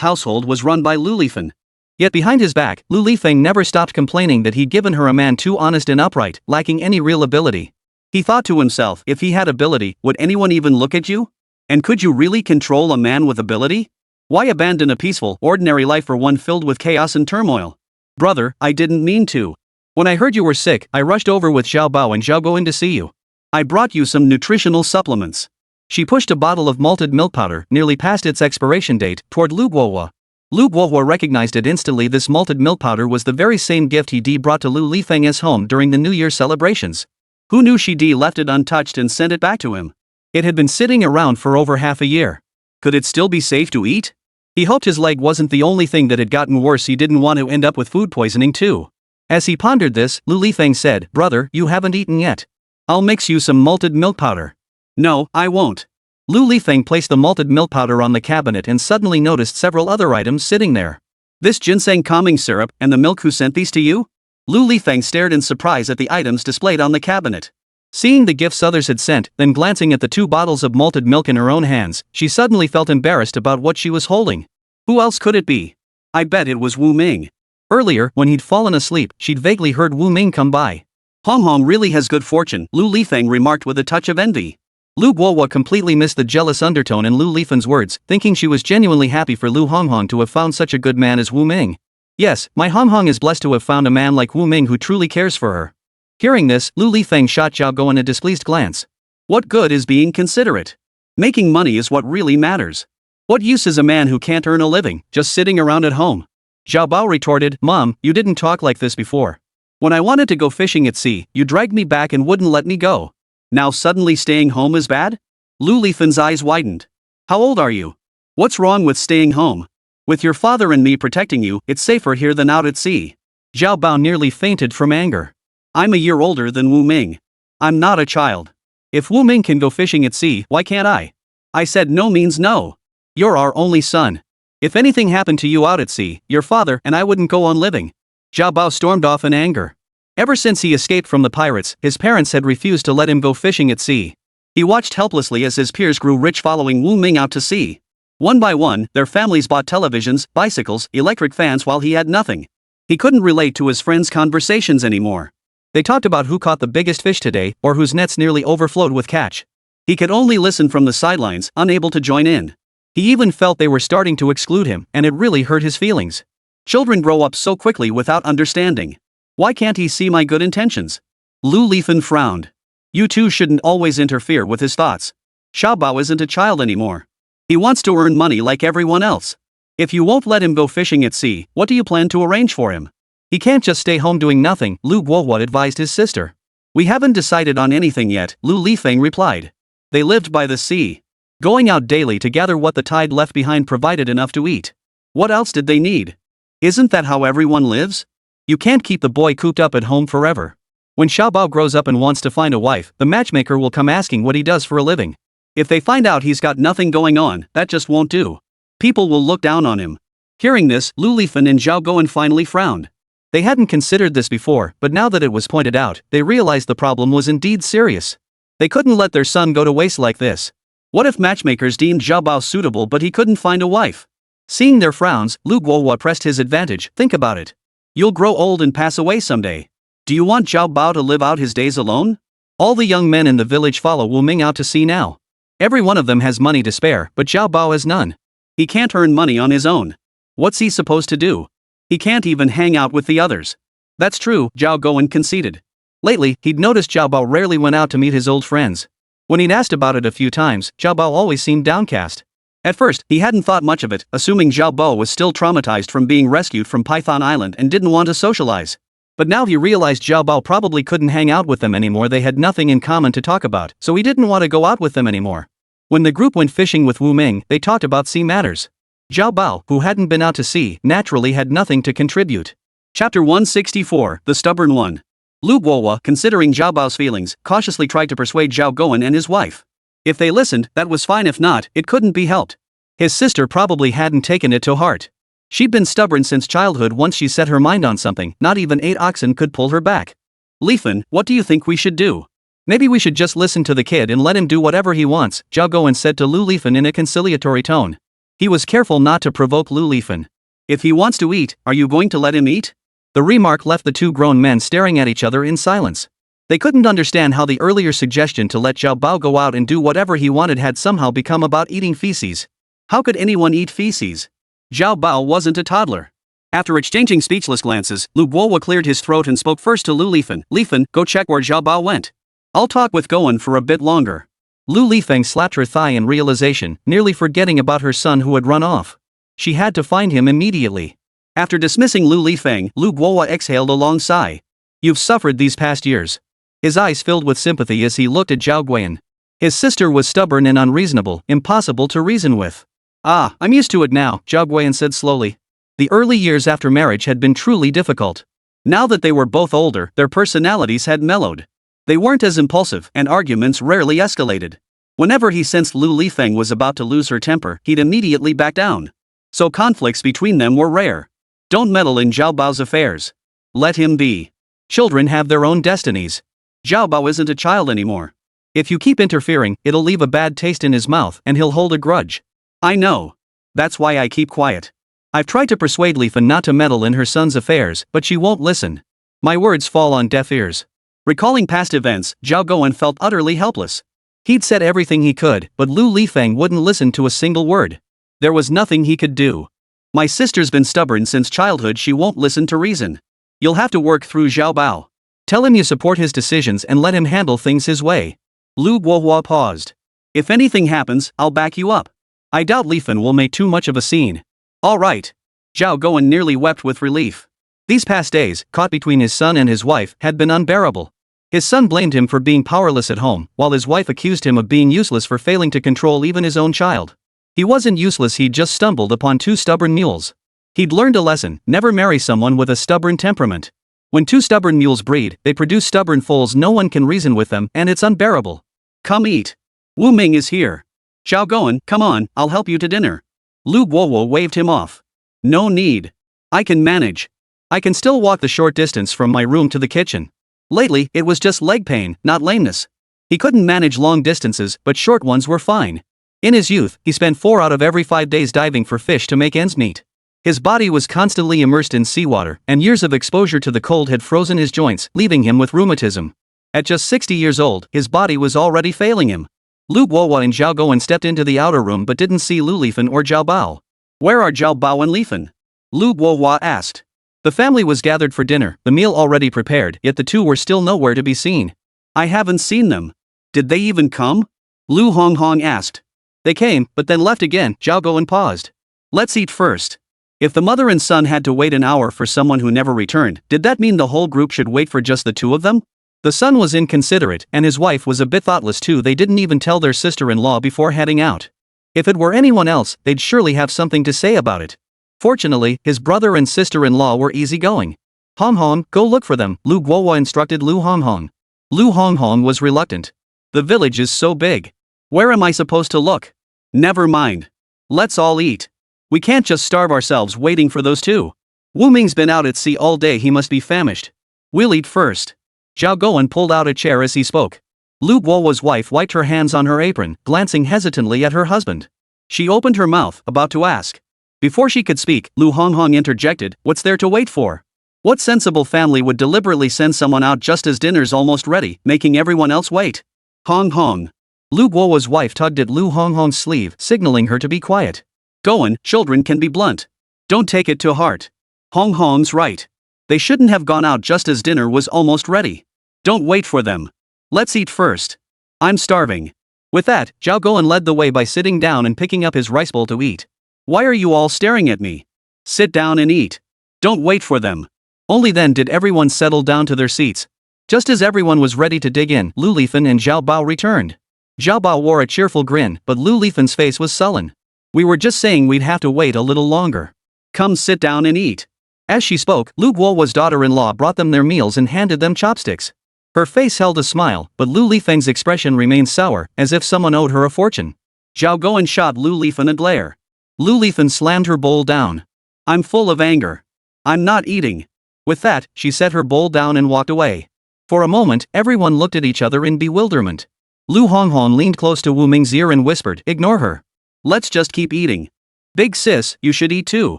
household was run by Lu Lifeng. Yet behind his back, Lu Lifeng never stopped complaining that he'd given her a man too honest and upright, lacking any real ability. He thought to himself, if he had ability, would anyone even look at you? And could you really control a man with ability? Why abandon a peaceful, ordinary life for one filled with chaos and turmoil? Brother, I didn't mean to. When I heard you were sick, I rushed over with Zhao Bao and Zhao Guan to see you. I brought you some nutritional supplements. She pushed a bottle of malted milk powder, nearly past its expiration date, toward Lu Guohua. Lu Guohua recognized it instantly. This malted milk powder was the very same gift he brought to Lu Lifeng's home during the New Year celebrations. Who knew she left it untouched and sent it back to him? It had been sitting around for over half a year. Could it still be safe to eat? He hoped his leg wasn't the only thing that had gotten worse. He didn't want to end up with food poisoning too. As he pondered this, Lu Lifeng said, Brother, you haven't eaten yet. I'll mix you some malted milk powder. No, I won't. Lu Lifeng placed the malted milk powder on the cabinet and suddenly noticed several other items sitting there. This ginseng calming syrup and the milk. Who sent these to you? Lu Lifeng stared in surprise at the items displayed on the cabinet. Seeing the gifts others had sent, then glancing at the 2 bottles of malted milk in her own hands, she suddenly felt embarrassed about what she was holding. Who else could it be? I bet it was Wu Ming. Earlier, when he'd fallen asleep, she'd vaguely heard Wu Ming come by. Honghong really has good fortune, Lu Lifeng remarked with a touch of envy. Lu Guohua completely missed the jealous undertone in Lu Lifeng's words, thinking she was genuinely happy for Lu Honghong to have found such a good man as Wu Ming. Yes, my Honghong is blessed to have found a man like Wu Ming who truly cares for her. Hearing this, Lu Lifeng shot Zhao Guan a displeased glance. What good is being considerate? Making money is what really matters. What use is a man who can't earn a living, just sitting around at home? Zhao Bao retorted, Mom, you didn't talk like this before. When I wanted to go fishing at sea, you dragged me back and wouldn't let me go. Now suddenly staying home is bad? Lu Lifeng's eyes widened. How old are you? What's wrong with staying home? With your father and me protecting you, it's safer here than out at sea. Zhao Bao nearly fainted from anger. I'm a year older than Wu Ming. I'm not a child. If Wu Ming can go fishing at sea, why can't I? I said no means no. You're our only son. If anything happened to you out at sea, your father and I wouldn't go on living. Zhao Bao stormed off in anger. Ever since he escaped from the pirates, his parents had refused to let him go fishing at sea. He watched helplessly as his peers grew rich following Wu Ming out to sea. One by one, their families bought televisions, bicycles, electric fans while he had nothing. He couldn't relate to his friends' conversations anymore. They talked about who caught the biggest fish today or whose nets nearly overflowed with catch. He could only listen from the sidelines, unable to join in. He even felt they were starting to exclude him, and it really hurt his feelings. Children grow up so quickly without understanding. Why can't he see my good intentions? Lu Lifan frowned. You two shouldn't always interfere with his thoughts. Xiaobao isn't a child anymore. He wants to earn money like everyone else. If you won't let him go fishing at sea, what do you plan to arrange for him? He can't just stay home doing nothing, Lu Guohua advised his sister. We haven't decided on anything yet, Lu Lifeng replied. They lived by the sea. Going out daily to gather what the tide left behind provided enough to eat. What else did they need? Isn't that how everyone lives? You can't keep the boy cooped up at home forever. When Xiaobao grows up and wants to find a wife, the matchmaker will come asking what he does for a living. If they find out he's got nothing going on, that just won't do. People will look down on him. Hearing this, Lu Lifan and Zhao Guowen finally frowned. They hadn't considered this before, but now that it was pointed out, they realized the problem was indeed serious. They couldn't let their son go to waste like this. What if matchmakers deemed Xiaobao suitable but he couldn't find a wife? Seeing their frowns, Lu Guohua pressed his advantage. Think about it. You'll grow old and pass away someday. Do you want Xiaobao to live out his days alone? All the young men in the village follow Wu Ming out to sea now. Every one of them has money to spare, but Xiaobao has none. He can't earn money on his own. What's he supposed to do? He can't even hang out with the others. That's true, Zhao Guowen conceded. Lately, he'd noticed Xiaobao rarely went out to meet his old friends. When he'd asked about it a few times, Xiaobao always seemed downcast. At first, he hadn't thought much of it, assuming Xiaobao was still traumatized from being rescued from Python Island and didn't want to socialize. But now he realized Xiaobao probably couldn't hang out with them anymore. They had nothing in common to talk about, so he didn't want to go out with them anymore. When the group went fishing with Wu Ming, they talked about sea matters. Xiaobao, who hadn't been out to sea, naturally had nothing to contribute. Chapter 164, The Stubborn One. Lu Guohua, considering Xiaobao's feelings, cautiously tried to persuade Zhao Guowen and his wife. If they listened, that was fine. If not, it couldn't be helped. His sister probably hadn't taken it to heart. She'd been stubborn since childhood. Once she set her mind on something, not even 8 oxen could pull her back. Lifan, what do you think we should do? Maybe we should just listen to the kid and let him do whatever he wants, Zhao Guowen said to Lu Lifan in a conciliatory tone. He was careful not to provoke Lu Lifan. If he wants to eat, are you going to let him eat? The remark left the two grown men staring at each other in silence. They couldn't understand how the earlier suggestion to let Xiaobao go out and do whatever he wanted had somehow become about eating feces. How could anyone eat feces? Xiaobao wasn't a toddler. After exchanging speechless glances, Lu Guohua cleared his throat and spoke first to Lu Lifan. Lifan, go check where Xiaobao went. I'll talk with Guowen for a bit longer. Lu Lifeng slapped her thigh in realization, nearly forgetting about her son who had run off. She had to find him immediately. After dismissing Lu Lifeng, Lu Guohua exhaled a long sigh. You've suffered these past years. His eyes filled with sympathy as he looked at Zhao Guowen. His sister was stubborn and unreasonable, impossible to reason with. Ah, I'm used to it now, Zhao Guowen said slowly. The early years after marriage had been truly difficult. Now that they were both older, their personalities had mellowed. They weren't as impulsive, and arguments rarely escalated. Whenever he sensed Lu Lifeng was about to lose her temper, he'd immediately back down. So conflicts between them were rare. Don't meddle in Xiaobao's affairs. Let him be. Children have their own destinies. Xiaobao isn't a child anymore. If you keep interfering, it'll leave a bad taste in his mouth and he'll hold a grudge. I know. That's why I keep quiet. I've tried to persuade Lifan not to meddle in her son's affairs, but she won't listen. My words fall on deaf ears. Recalling past events, Zhao Guowen felt utterly helpless. He'd said everything he could, but Lu Lifeng wouldn't listen to a single word. There was nothing he could do. My sister's been stubborn since childhood. She won't listen to reason. You'll have to work through Xiaobao. Tell him you support his decisions and let him handle things his way. Lu Guohua paused. If anything happens, I'll back you up. I doubt Lifan will make too much of a scene. All right. Zhao Guowen nearly wept with relief. These past days, caught between his son and his wife, had been unbearable. His son blamed him for being powerless at home, while his wife accused him of being useless for failing to control even his own child. He wasn't useless, he'd just stumbled upon 2 stubborn mules. He'd learned a lesson: never marry someone with a stubborn temperament. When 2 stubborn mules breed, they produce stubborn foals. No one can reason with them, and it's unbearable. Come eat. Wu Ming is here. Zhao Guowen, come on, I'll help you to dinner. Lu Guohua waved him off. No need. I can manage. I can still walk the short distance from my room to the kitchen. Lately, it was just leg pain, not lameness. He couldn't manage long distances, but short ones were fine. In his youth, he spent 4 out of every 5 days diving for fish to make ends meet. His body was constantly immersed in seawater, and years of exposure to the cold had frozen his joints, leaving him with rheumatism. At just 60 years old, his body was already failing him. Lu Guohua and Zhao Guowen stepped into the outer room but didn't see Lu Lifan or Zhao Bao. "Where are Zhao Bao and Lifan?" Lu Guohua asked. The family was gathered for dinner, the meal already prepared, yet the two were still nowhere to be seen. "I haven't seen them. Did they even come?" Lu Honghong asked. "They came, but then left again," Zhao Guowen paused. "Let's eat first." If the mother and son had to wait an hour for someone who never returned, did that mean the whole group should wait for just the two of them? The son was inconsiderate, and his wife was a bit thoughtless too. They didn't even tell their sister-in-law before heading out. If it were anyone else, they'd surely have something to say about it. Fortunately, his brother and sister-in-law were easygoing. "Honghong, go look for them," Lu Guohua instructed Lu Honghong. Lu Honghong was reluctant. "The village is so big. Where am I supposed to look?" "Never mind. Let's all eat. We can't just starve ourselves waiting for those two. Wu Ming's been out at sea all day, he must be famished. We'll eat first." Zhao Guowen pulled out a chair as he spoke. Lu Guohua's wife wiped her hands on her apron, glancing hesitantly at her husband. She opened her mouth, about to ask. Before she could speak, Lu Honghong interjected, "What's there to wait for? What sensible family would deliberately send someone out just as dinner's almost ready, making everyone else wait?" "Honghong." Lu Guohua's wife tugged at Lu Honghong's sleeve, signaling her to be quiet. "Guowen, children can be blunt. Don't take it to heart. Honghong's right. They shouldn't have gone out just as dinner was almost ready. Don't wait for them. Let's eat first. I'm starving." With that, Zhao Guowen led the way by sitting down and picking up his rice bowl to eat. "Why are you all staring at me? Sit down and eat. Don't wait for them." Only then did everyone settle down to their seats. Just as everyone was ready to dig in, Lu Lifan and Zhao Bao returned. Zhao Bao wore a cheerful grin, but Lu Lifan's face was sullen. "We were just saying we'd have to wait a little longer. Come sit down and eat." As she spoke, Lu Guohua's daughter-in-law brought them their meals and handed them chopsticks. Her face held a smile, but Lu Lifeng's expression remained sour, as if someone owed her a fortune. Zhao Guowen shot Lu Lifan a glare. Lu Lifan slammed her bowl down. "I'm full of anger. I'm not eating." With that, she set her bowl down and walked away. For a moment, everyone looked at each other in bewilderment. Lu Honghong leaned close to Wu Ming's ear and whispered, "Ignore her. Let's just keep eating. Big sis, you should eat too.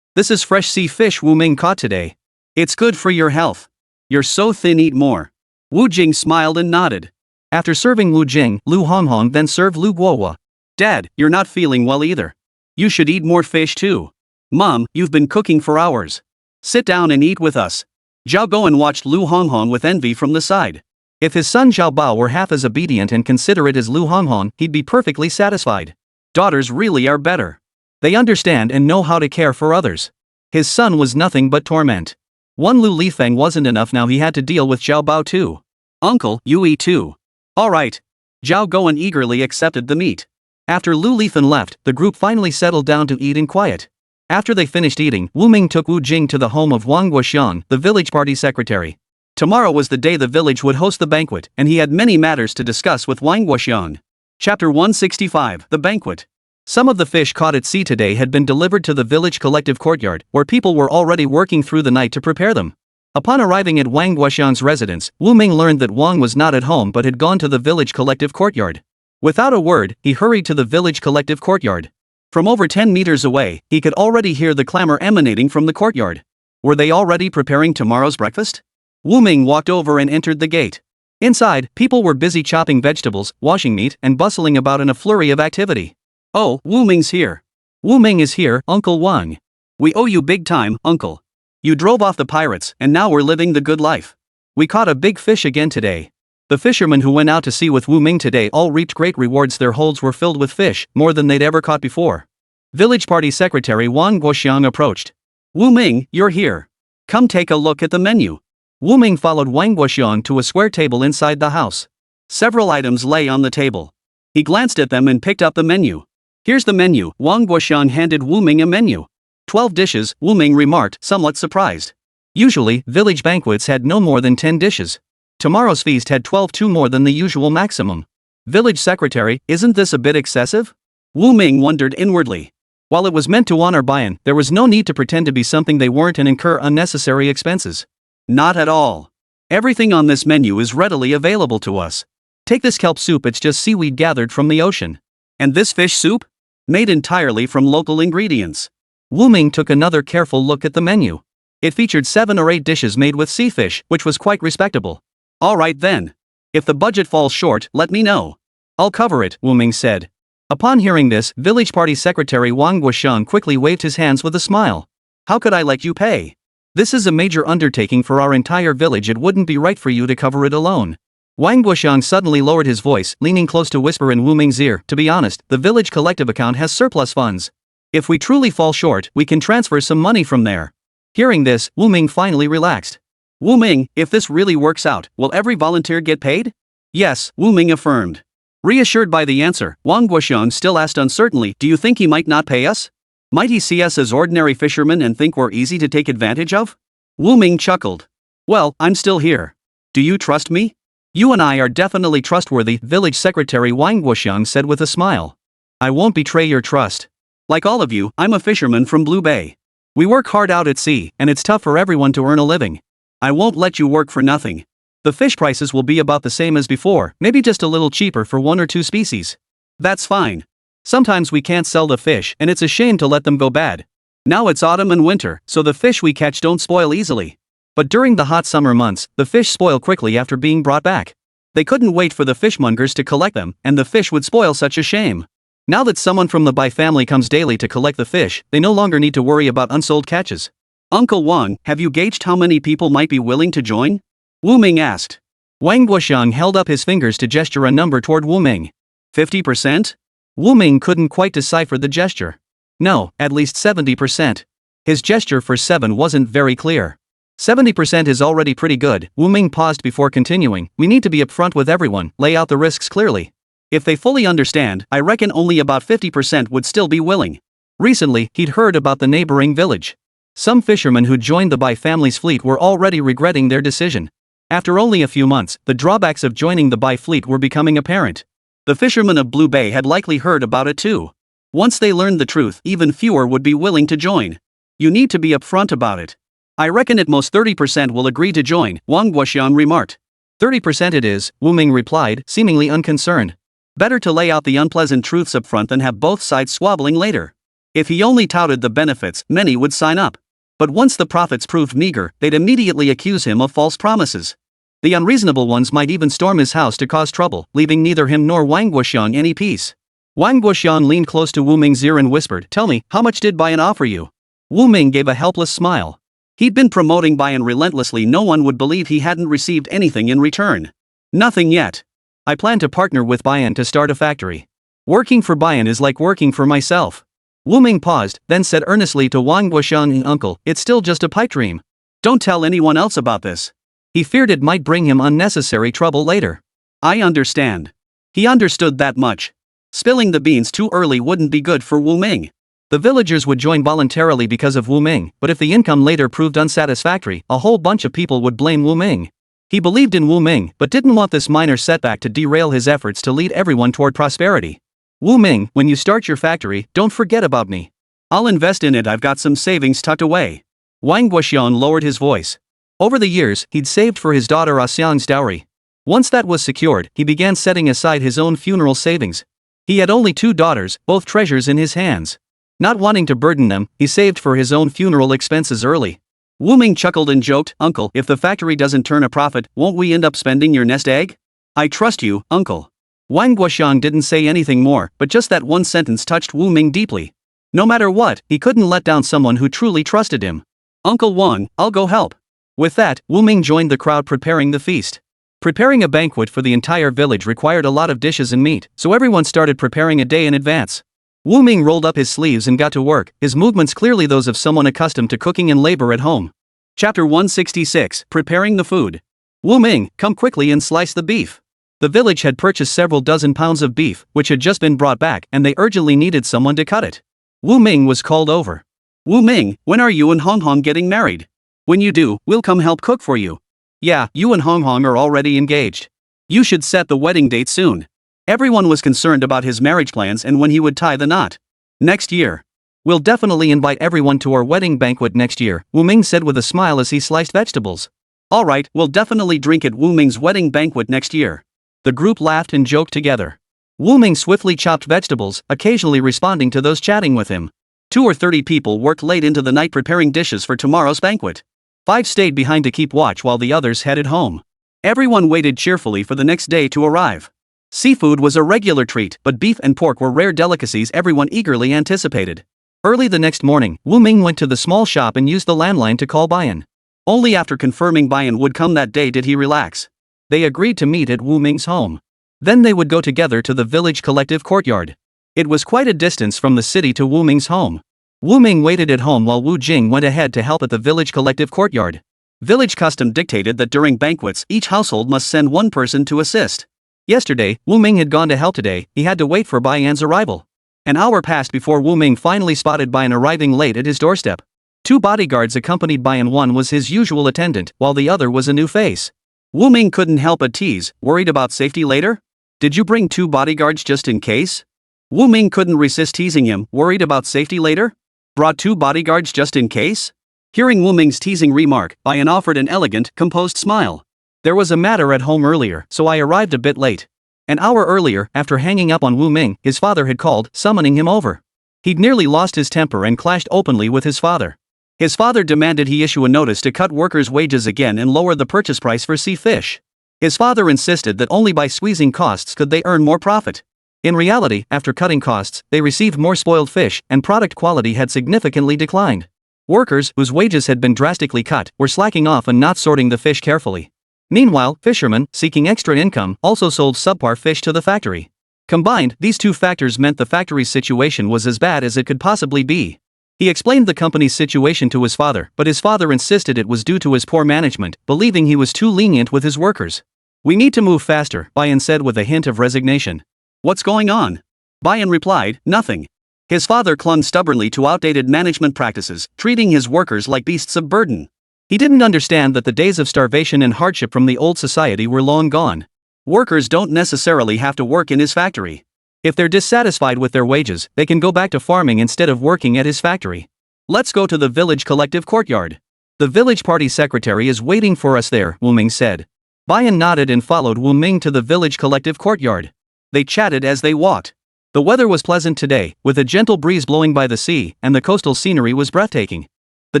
This is fresh sea fish Wu Ming caught today. It's good for your health. You're so thin, eat more." Wu Jing smiled and nodded. After serving Wu Jing, Lu Honghong then served Lu Guohua. "Dad, you're not feeling well either. You should eat more fish too. Mom, you've been cooking for hours. Sit down and eat with us." Zhao Guowen watched Lu Honghong with envy from the side. If his son Zhao Bao were half as obedient and considerate as Lu Honghong, he'd be perfectly satisfied. Daughters really are better. They understand and know how to care for others. His son was nothing but torment. One Lu Lifeng wasn't enough, now he had to deal with Zhao Bao too. "Uncle, you eat too." "All right." Zhao Guowen eagerly accepted the meat. After Lu Lifan left, the group finally settled down to eat in quiet. After they finished eating, Wu Ming took Wu Jing to the home of Wang Guoxiang, the village party secretary. Tomorrow was the day the village would host the banquet, and he had many matters to discuss with Wang Guoxiang. Chapter 165, The Banquet. Some of the fish caught at sea today had been delivered to the village collective courtyard, where people were already working through the night to prepare them. Upon arriving at Wang Guoxiang's residence, Wu Ming learned that Wang was not at home but had gone to the village collective courtyard. Without a word, he hurried to the village collective courtyard. From over 10 meters away, he could already hear the clamor emanating from the courtyard. Were they already preparing tomorrow's breakfast? Wu Ming walked over and entered the gate. Inside, people were busy chopping vegetables, washing meat, and bustling about in a flurry of activity. "Oh, Wu Ming's here." "Wu Ming is here, Uncle Wang. We owe you big time, Uncle. You drove off the pirates, and now we're living the good life. We caught a big fish again today." The fishermen who went out to sea with Wu Ming today all reaped great rewards. Their holds were filled with fish, more than they'd ever caught before. Village party secretary Wang Guoxiang approached. "Wu Ming, you're here. Come take a look at the menu." Wu Ming followed Wang Guoxiang to a square table inside the house. Several items lay on the table. He glanced at them and picked up the menu. "Here's the menu." Wang Guoxiang handed Wu Ming a menu. 12 dishes, Wu Ming remarked, somewhat surprised. Usually, village banquets had no more than 10 dishes. Tomorrow's feast had 12, two more than the usual maximum. Village secretary, isn't this a bit excessive? Wu Ming wondered inwardly. While it was meant to honor Bayan, there was no need to pretend to be something they weren't and incur unnecessary expenses. Not at all. Everything on this menu is readily available to us. Take this kelp soup, it's just seaweed gathered from the ocean. And this fish soup? Made entirely from local ingredients. Wu Ming took another careful look at the menu. It featured 7 or 8 dishes made with sea fish, which was quite respectable. Alright then. If the budget falls short, let me know. I'll cover it, Wu Ming said. Upon hearing this, village party secretary Wang Guoxiang quickly waved his hands with a smile. How could I let you pay? This is a major undertaking for our entire village, it wouldn't be right for you to cover it alone. Wang Guoxiang suddenly lowered his voice, leaning close to whisper in Wu Ming's ear, to be honest, the village collective account has surplus funds. If we truly fall short, we can transfer some money from there. Hearing this, Wu Ming finally relaxed. Wu Ming, if this really works out, will every volunteer get paid? Yes, Wu Ming affirmed. Reassured by the answer, Wang Guoxiang still asked uncertainly, do you think he might not pay us? Might he see us as ordinary fishermen and think we're easy to take advantage of? Wu Ming chuckled. Well, I'm still here. Do you trust me? You and I are definitely trustworthy, village secretary Wang Guoxiang said with a smile. I won't betray your trust. Like all of you, I'm a fisherman from Blue Bay. We work hard out at sea, and it's tough for everyone to earn a living. I won't let you work for nothing. The fish prices will be about the same as before, maybe just a little cheaper for 1 or 2 species. That's fine. Sometimes we can't sell the fish, and it's a shame to let them go bad. Now it's autumn and winter, so the fish we catch don't spoil easily. But during the hot summer months, the fish spoil quickly after being brought back. They couldn't wait for the fishmongers to collect them, and the fish would spoil, such a shame. Now that someone from the Bai family comes daily to collect the fish, they no longer need to worry about unsold catches. Uncle Wang, have you gauged how many people might be willing to join? Wu Ming asked. Wang Guoxiang held up his fingers to gesture a number toward Wu Ming. 50%? Wu Ming couldn't quite decipher the gesture. No, at least 70%. His gesture for 7 wasn't very clear. 70% is already pretty good. Wu Ming paused before continuing. We need to be upfront with everyone, lay out the risks clearly. If they fully understand, I reckon only about 50% would still be willing. Recently, he'd heard about the neighboring village. Some fishermen who joined the Bai family's fleet were already regretting their decision. After only a few months, the drawbacks of joining the Bai fleet were becoming apparent. The fishermen of Blue Bay had likely heard about it too. Once they learned the truth, even fewer would be willing to join. You need to be upfront about it. I reckon at most 30% will agree to join, Wang Guoxiang remarked. 30% it is, Wu Ming replied, seemingly unconcerned. Better to lay out the unpleasant truths up front than have both sides squabbling later. If he only touted the benefits, many would sign up. But once the profits proved meager, they'd immediately accuse him of false promises. The unreasonable ones might even storm his house to cause trouble, leaving neither him nor Wang Guoxiang any peace. Wang Guoxiang leaned close to Wu Ming's ear and whispered, Tell me, how much did Bayan offer you? Wu Ming gave a helpless smile. He'd been promoting Bayan relentlessly, no one would believe he hadn't received anything in return. Nothing yet. I plan to partner with Bayan to start a factory. Working for Bayan is like working for myself. Wu Ming paused, then said earnestly to Wang Guoxiang, Uncle, it's still just a pipe dream. Don't tell anyone else about this. He feared it might bring him unnecessary trouble later. I understand. He understood that much. Spilling the beans too early wouldn't be good for Wu Ming. The villagers would join voluntarily because of Wu Ming, but if the income later proved unsatisfactory, a whole bunch of people would blame Wu Ming. He believed in Wu Ming, but didn't want this minor setback to derail his efforts to lead everyone toward prosperity. Wu Ming, when you start your factory, don't forget about me. I'll invest in it, I've got some savings tucked away. Wang Guoxiang lowered his voice. Over the years, he'd saved for his daughter Xiang's dowry. Once that was secured, he began setting aside his own funeral savings. He had only 2 daughters, both treasures in his hands. Not wanting to burden them, he saved for his own funeral expenses early. Wu Ming chuckled and joked, Uncle, if the factory doesn't turn a profit, won't we end up spending your nest egg? I trust you, Uncle. Wang Guoxiang didn't say anything more, but just that one sentence touched Wu Ming deeply. No matter what, he couldn't let down someone who truly trusted him. Uncle Wang, I'll go help. With that, Wu Ming joined the crowd preparing the feast. Preparing a banquet for the entire village required a lot of dishes and meat, so everyone started preparing a day in advance. Wu Ming rolled up his sleeves and got to work, his movements clearly those of someone accustomed to cooking and labor at home. Chapter 166, Preparing the Food. Wu Ming, come quickly and slice the beef. The village had purchased several dozen pounds of beef, which had just been brought back, and they urgently needed someone to cut it. Wu Ming was called over. Wu Ming, when are you and Hong Hong getting married? When you do, we'll come help cook for you. Yeah, you and Hong Hong are already engaged. You should set the wedding date soon. Everyone was concerned about his marriage plans and when he would tie the knot. Next year. We'll definitely invite everyone to our wedding banquet next year, Wu Ming said with a smile as he sliced vegetables. Alright, we'll definitely drink at Wu Ming's wedding banquet next year. The group laughed and joked together. Wu Ming swiftly chopped vegetables, occasionally responding to those chatting with him. 30 people worked late into the night preparing dishes for tomorrow's banquet. 5 stayed behind to keep watch while the others headed home. Everyone waited cheerfully for the next day to arrive. Seafood was a regular treat, but beef and pork were rare delicacies everyone eagerly anticipated. Early the next morning, Wu Ming went to the small shop and used the landline to call Bayan. Only after confirming Bayan would come that day did he relax. They agreed to meet at Wu Ming's home. Then they would go together to the village collective courtyard. It was quite a distance from the city to Wu Ming's home. Wu Ming waited at home while Wu Jing went ahead to help at the village collective courtyard. Village custom dictated that during banquets each household must send one person to assist. Yesterday, Wu Ming had gone to help. Today, he had to wait for Bayan's arrival. An hour passed before Wu Ming finally spotted Bayan arriving late at his doorstep. 2 bodyguards accompanied Bayan. One was his usual attendant, while the other was a new face. Wu Ming couldn't help but tease, worried about safety later? Did you bring 2 bodyguards just in case? Wu Ming couldn't resist teasing him, worried about safety later? Brought 2 bodyguards just in case? Hearing Wu Ming's teasing remark, Bayan offered an elegant, composed smile. There was a matter at home earlier, so I arrived a bit late. An hour earlier, after hanging up on Wu Ming, his father had called, summoning him over. He'd nearly lost his temper and clashed openly with his father. His father demanded he issue a notice to cut workers' wages again and lower the purchase price for sea fish. His father insisted that only by squeezing costs could they earn more profit. In reality, after cutting costs, they received more spoiled fish, and product quality had significantly declined. Workers, whose wages had been drastically cut, were slacking off and not sorting the fish carefully. Meanwhile, fishermen, seeking extra income, also sold subpar fish to the factory. Combined, these 2 factors meant the factory's situation was as bad as it could possibly be. He explained the company's situation to his father, but his father insisted it was due to his poor management, believing he was too lenient with his workers. We need to move faster, Bayan said with a hint of resignation. What's going on? Bayan replied, nothing. His father clung stubbornly to outdated management practices, treating his workers like beasts of burden. He didn't understand that the days of starvation and hardship from the old society were long gone. Workers don't necessarily have to work in his factory. If they're dissatisfied with their wages, they can go back to farming instead of working at his factory. Let's go to the village collective courtyard. The village party secretary is waiting for us there, Wu Ming said. Bayan nodded and followed Wu Ming to the village collective courtyard. They chatted as they walked. The weather was pleasant today, with a gentle breeze blowing by the sea, and the coastal scenery was breathtaking. The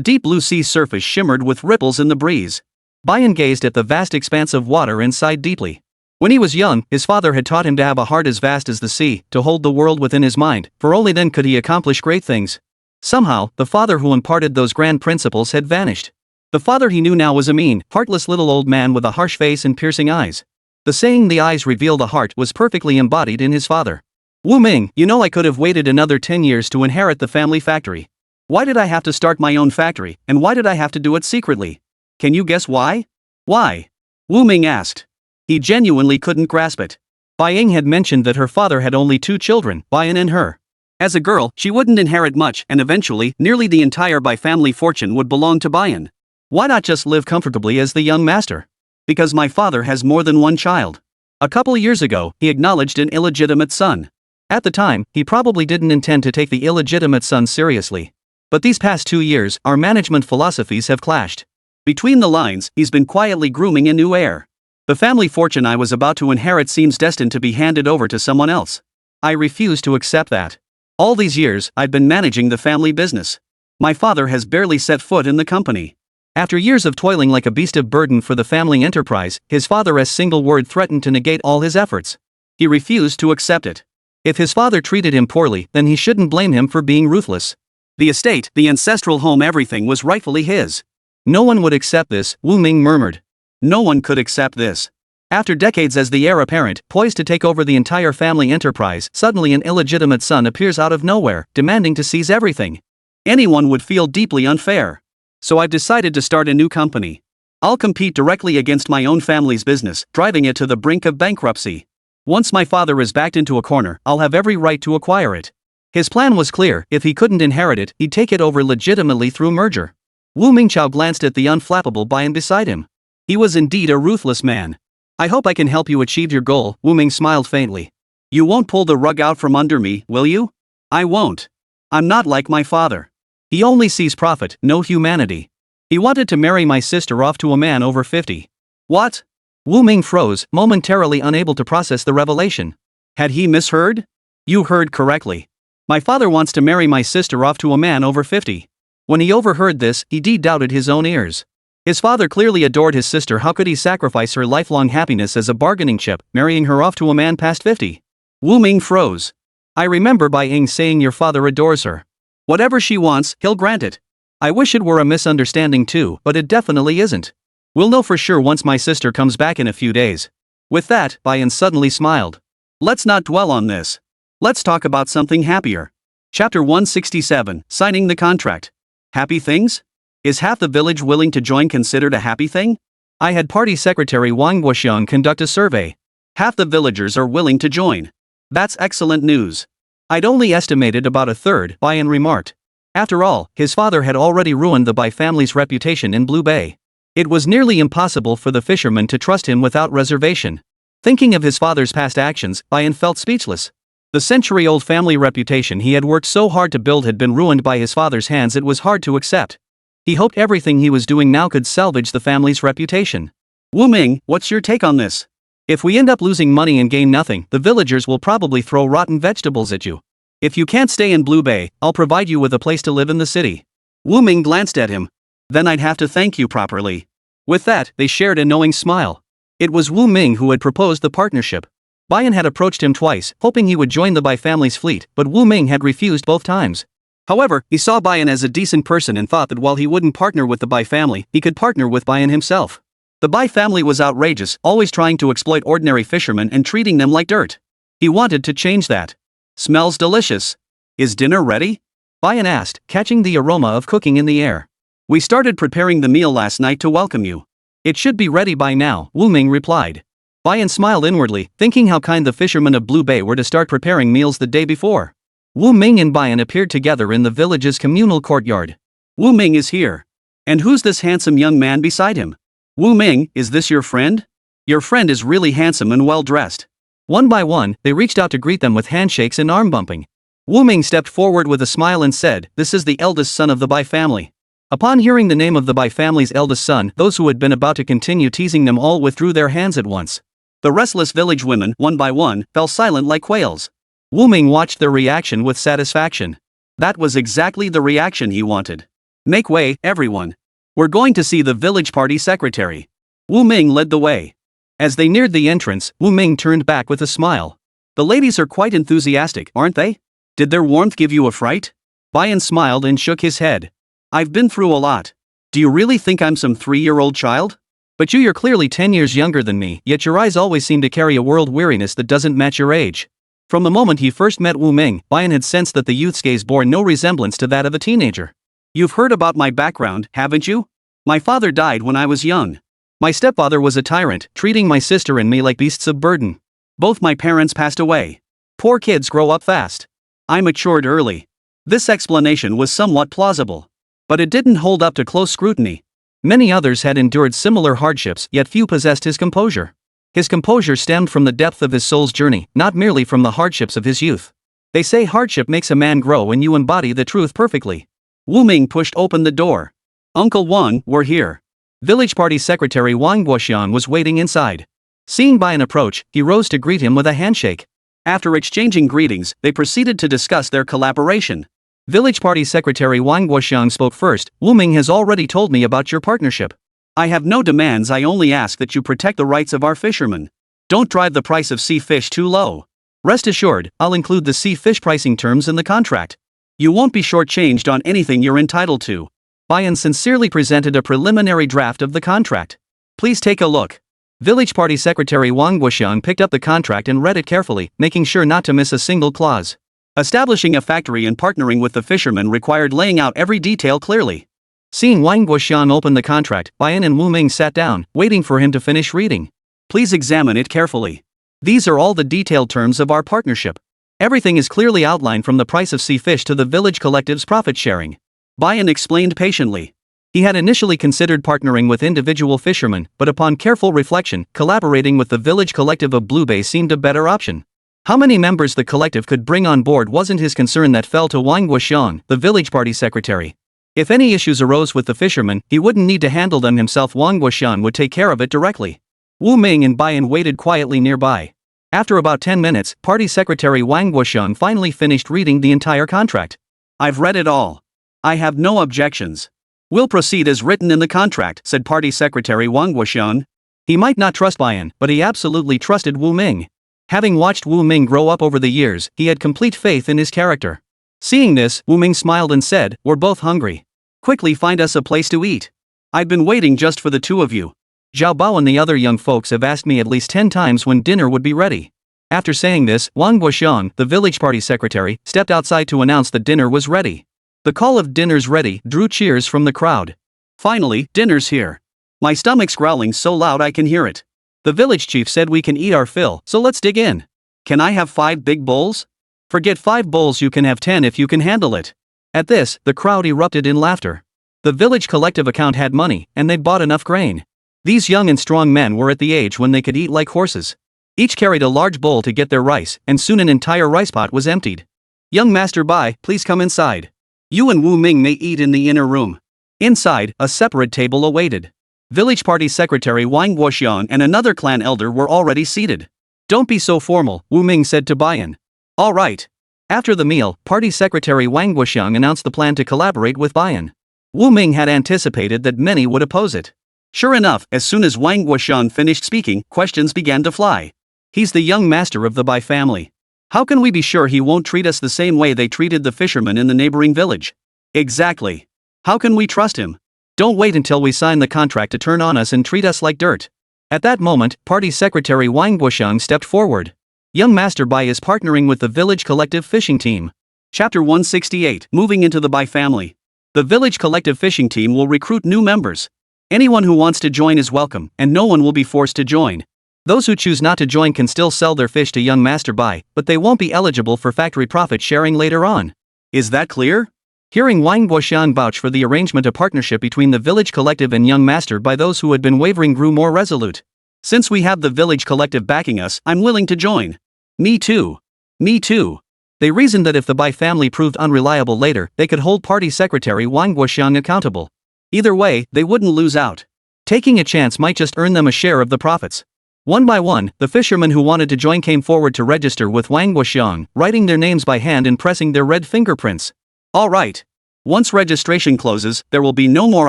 deep blue sea surface shimmered with ripples in the breeze. Bayan gazed at the vast expanse of water and sighed deeply. When he was young, his father had taught him to have a heart as vast as the sea, to hold the world within his mind, for only then could he accomplish great things. Somehow, the father who imparted those grand principles had vanished. The father he knew now was a mean, heartless little old man with a harsh face and piercing eyes. The saying "the eyes reveal the heart" was perfectly embodied in his father. Wu Ming, you know I could have waited another 10 years to inherit the family factory. Why did I have to start my own factory, and why did I have to do it secretly? Can you guess why? Why? Wu Ming asked. He genuinely couldn't grasp it. Bayan had mentioned that her father had only 2 children, Bayan and her. As a girl, she wouldn't inherit much, and eventually, nearly the entire family fortune would belong to Bayan. Why not just live comfortably as the young master? Because my father has more than 1 child. A couple years ago, he acknowledged an illegitimate son. At the time, he probably didn't intend to take the illegitimate son seriously. But these past 2 years, our management philosophies have clashed. Between the lines, he's been quietly grooming a new heir. The family fortune I was about to inherit seems destined to be handed over to someone else. I refuse to accept that. All these years, I've been managing the family business. My father has barely set foot in the company. After years of toiling like a beast of burden for the family enterprise, his father's single word threatened to negate all his efforts. He refused to accept it. If his father treated him poorly, then he shouldn't blame him for being ruthless. The estate, the ancestral home, everything was rightfully his. No one would accept this, Wu Ming murmured. No one could accept this. After decades as the heir apparent, poised to take over the entire family enterprise, suddenly an illegitimate son appears out of nowhere, demanding to seize everything. Anyone would feel deeply unfair. So I've decided to start a new company. I'll compete directly against my own family's business, driving it to the brink of bankruptcy. Once my father is backed into a corner, I'll have every right to acquire it. His plan was clear: if he couldn't inherit it, he'd take it over legitimately through merger. Wu Mingqiao glanced at the unflappable Bayan beside him. He was indeed a ruthless man. I hope I can help you achieve your goal, Wu Ming smiled faintly. You won't pull the rug out from under me, will you? I won't. I'm not like my father. He only sees profit, no humanity. He wanted to marry my sister off to a man over 50. What? Wu Ming froze, momentarily unable to process the revelation. Had he misheard? You heard correctly. My father wants to marry my sister off to a man over 50. When he overheard this, he doubted his own ears. His father clearly adored his sister. How could he sacrifice her lifelong happiness as a bargaining chip, marrying her off to a man past 50? Wu Ming froze. I remember Bai Ying saying your father adores her. Whatever she wants, he'll grant it. I wish it were a misunderstanding too, but it definitely isn't. We'll know for sure once my sister comes back in a few days. With that, Bai Yin suddenly smiled. Let's not dwell on this. Let's talk about something happier. Chapter 167, Signing the Contract. Happy things? Is half the village willing to join considered a happy thing? I had party secretary Wang Guoxiang conduct a survey. Half the villagers are willing to join. That's excellent news. I'd only estimated about a third, Bai Yin remarked. After all, his father had already ruined the Bai family's reputation in Blue Bay. It was nearly impossible for the fisherman to trust him without reservation. Thinking of his father's past actions, Bai Yin felt speechless. The century-old family reputation he had worked so hard to build had been ruined by his father's hands. It was hard to accept. He hoped everything he was doing now could salvage the family's reputation. Wu Ming, what's your take on this? If we end up losing money and gain nothing, the villagers will probably throw rotten vegetables at you. If you can't stay in Blue Bay, I'll provide you with a place to live in the city. Wu Ming glanced at him. Then I'd have to thank you properly. With that, they shared a knowing smile. It was Wu Ming who had proposed the partnership. Bai Yin had approached him twice, hoping he would join the Bai family's fleet, but Wu Ming had refused both times. However, he saw Bai Yin as a decent person and thought that while he wouldn't partner with the Bai family, he could partner with Bai Yin himself. The Bai family was outrageous, always trying to exploit ordinary fishermen and treating them like dirt. He wanted to change that. Smells delicious. Is dinner ready? Bai Yin asked, catching the aroma of cooking in the air. We started preparing the meal last night to welcome you. It should be ready by now, Wu Ming replied. Bai Yin smiled inwardly, thinking how kind the fishermen of Blue Bay were to start preparing meals the day before. Wu Ming and Bai Yin appeared together in the village's communal courtyard. Wu Ming is here. And who's this handsome young man beside him? Wu Ming, is this your friend? Your friend is really handsome and well dressed. One by one, they reached out to greet them with handshakes and arm bumping. Wu Ming stepped forward with a smile and said, "This is the eldest son of the Bai family." Upon hearing the name of the Bai family's eldest son, those who had been about to continue teasing them all withdrew their hands at once. The restless village women, one by one, fell silent like quails. Wu Ming watched their reaction with satisfaction. That was exactly the reaction he wanted. Make way, everyone. We're going to see the village party secretary. Wu Ming led the way. As they neared the entrance, Wu Ming turned back with a smile. The ladies are quite enthusiastic, aren't they? Did their warmth give you a fright? Bai Yin smiled and shook his head. I've been through a lot. Do you really think I'm some 3-year-old child? But you're clearly 10 years younger than me, yet your eyes always seem to carry a world weariness that doesn't match your age. From the moment he first met Wu Ming, Bai Yin had sensed that the youth's gaze bore no resemblance to that of a teenager. You've heard about my background, haven't you? My father died when I was young. My stepfather was a tyrant, treating my sister and me like beasts of burden. Both my parents passed away. Poor kids grow up fast. I matured early. This explanation was somewhat plausible. But it didn't hold up to close scrutiny. Many others had endured similar hardships, yet few possessed his composure. His composure stemmed from the depth of his soul's journey, not merely from the hardships of his youth. They say hardship makes a man grow and you embody the truth perfectly. Wu Ming pushed open the door. Uncle Wang, we're here. Village party secretary Wang Guoxian was waiting inside. Seeing Bai Yin approach, he rose to greet him with a handshake. After exchanging greetings, they proceeded to discuss their collaboration. Village party secretary Wang Guoxiang spoke first. Wu Ming has already told me about your partnership. I have no demands, I only ask that you protect the rights of our fishermen. Don't drive the price of sea fish too low. Rest assured, I'll include the sea fish pricing terms in the contract. You won't be shortchanged on anything you're entitled to. Bai Yin sincerely presented a preliminary draft of the contract. Please take a look. Village party secretary Wang Guoxiang picked up the contract and read it carefully, making sure not to miss a single clause. Establishing a factory and partnering with the fishermen required laying out every detail clearly. Seeing Wang Guoxian open the contract, Bai Yin and Wu Ming sat down, waiting for him to finish reading. Please examine it carefully. These are all the detailed terms of our partnership. Everything is clearly outlined from the price of sea fish to the village collective's profit sharing. Bai Yin explained patiently. He had initially considered partnering with individual fishermen, but upon careful reflection, collaborating with the village collective of Blue Bay seemed a better option. How many members the collective could bring on board wasn't his concern. That fell to Wang Guoxiang, the village party secretary. If any issues arose with the fishermen, he wouldn't need to handle them himself. Wang Guoxiang would take care of it directly. Wu Ming and Bayan waited quietly nearby. After about 10 minutes, Party Secretary Wang Guoxiang finally finished reading the entire contract. I've read it all. I have no objections. We'll proceed as written in the contract, said Party Secretary Wang Guoxiang. He might not trust Bayan, but he absolutely trusted Wu Ming. Having watched Wu Ming grow up over the years, he had complete faith in his character. Seeing this, Wu Ming smiled and said, "We're both hungry. Quickly find us a place to eat. I've been waiting just for the two of you. Zhao Bao and the other young folks have asked me at least 10 times when dinner would be ready." After saying this, Wang Guoxiang, the village party secretary, stepped outside to announce that dinner was ready. The call of "dinner's ready" drew cheers from the crowd. Finally, dinner's here. My stomach's growling so loud I can hear it. The village chief said we can eat our fill, so let's dig in. Can I have 5 big bowls? Forget 5 bowls, you can have 10 if you can handle it. At this, the crowd erupted in laughter. The village collective account had money, and they'd bought enough grain. These young and strong men were at the age when they could eat like horses. Each carried a large bowl to get their rice, and soon an entire rice pot was emptied. "Young Master Bai, please come inside. You and Wu Ming may eat in the inner room." Inside, a separate table awaited. Village party secretary Wang Guoxiang and another clan elder were already seated. "Don't be so formal," Wu Ming said to Bayan. "All right." After the meal, party secretary Wang Guoxiang announced the plan to collaborate with Bayan. Wu Ming had anticipated that many would oppose it. Sure enough, as soon as Wang Guoxiang finished speaking, questions began to fly. "He's the young master of the Bai family. How can we be sure he won't treat us the same way they treated the fishermen in the neighboring village?" "Exactly. How can we trust him? Don't wait until we sign the contract to turn on us and treat us like dirt." At that moment, party secretary Wang Guoxiang stepped forward. "Young Master Bai is partnering with the village collective fishing team." Chapter 168, Moving into the Bai family. The village collective fishing team will recruit new members. Anyone who wants to join is welcome, and no one will be forced to join. Those who choose not to join can still sell their fish to young Master Bai, but they won't be eligible for factory profit sharing later on. Is that clear? Hearing Wang Guoxiang vouch for the arrangement, a partnership between the village collective and young master by those who had been wavering grew more resolute. "Since we have the village collective backing us, I'm willing to join." "Me too. Me too." They reasoned that if the Bai family proved unreliable later, they could hold party secretary Wang Guoxiang accountable. Either way, they wouldn't lose out. Taking a chance might just earn them a share of the profits. One by one, the fishermen who wanted to join came forward to register with Wang Guoxiang, writing their names by hand and pressing their red fingerprints. "All right. Once registration closes, there will be no more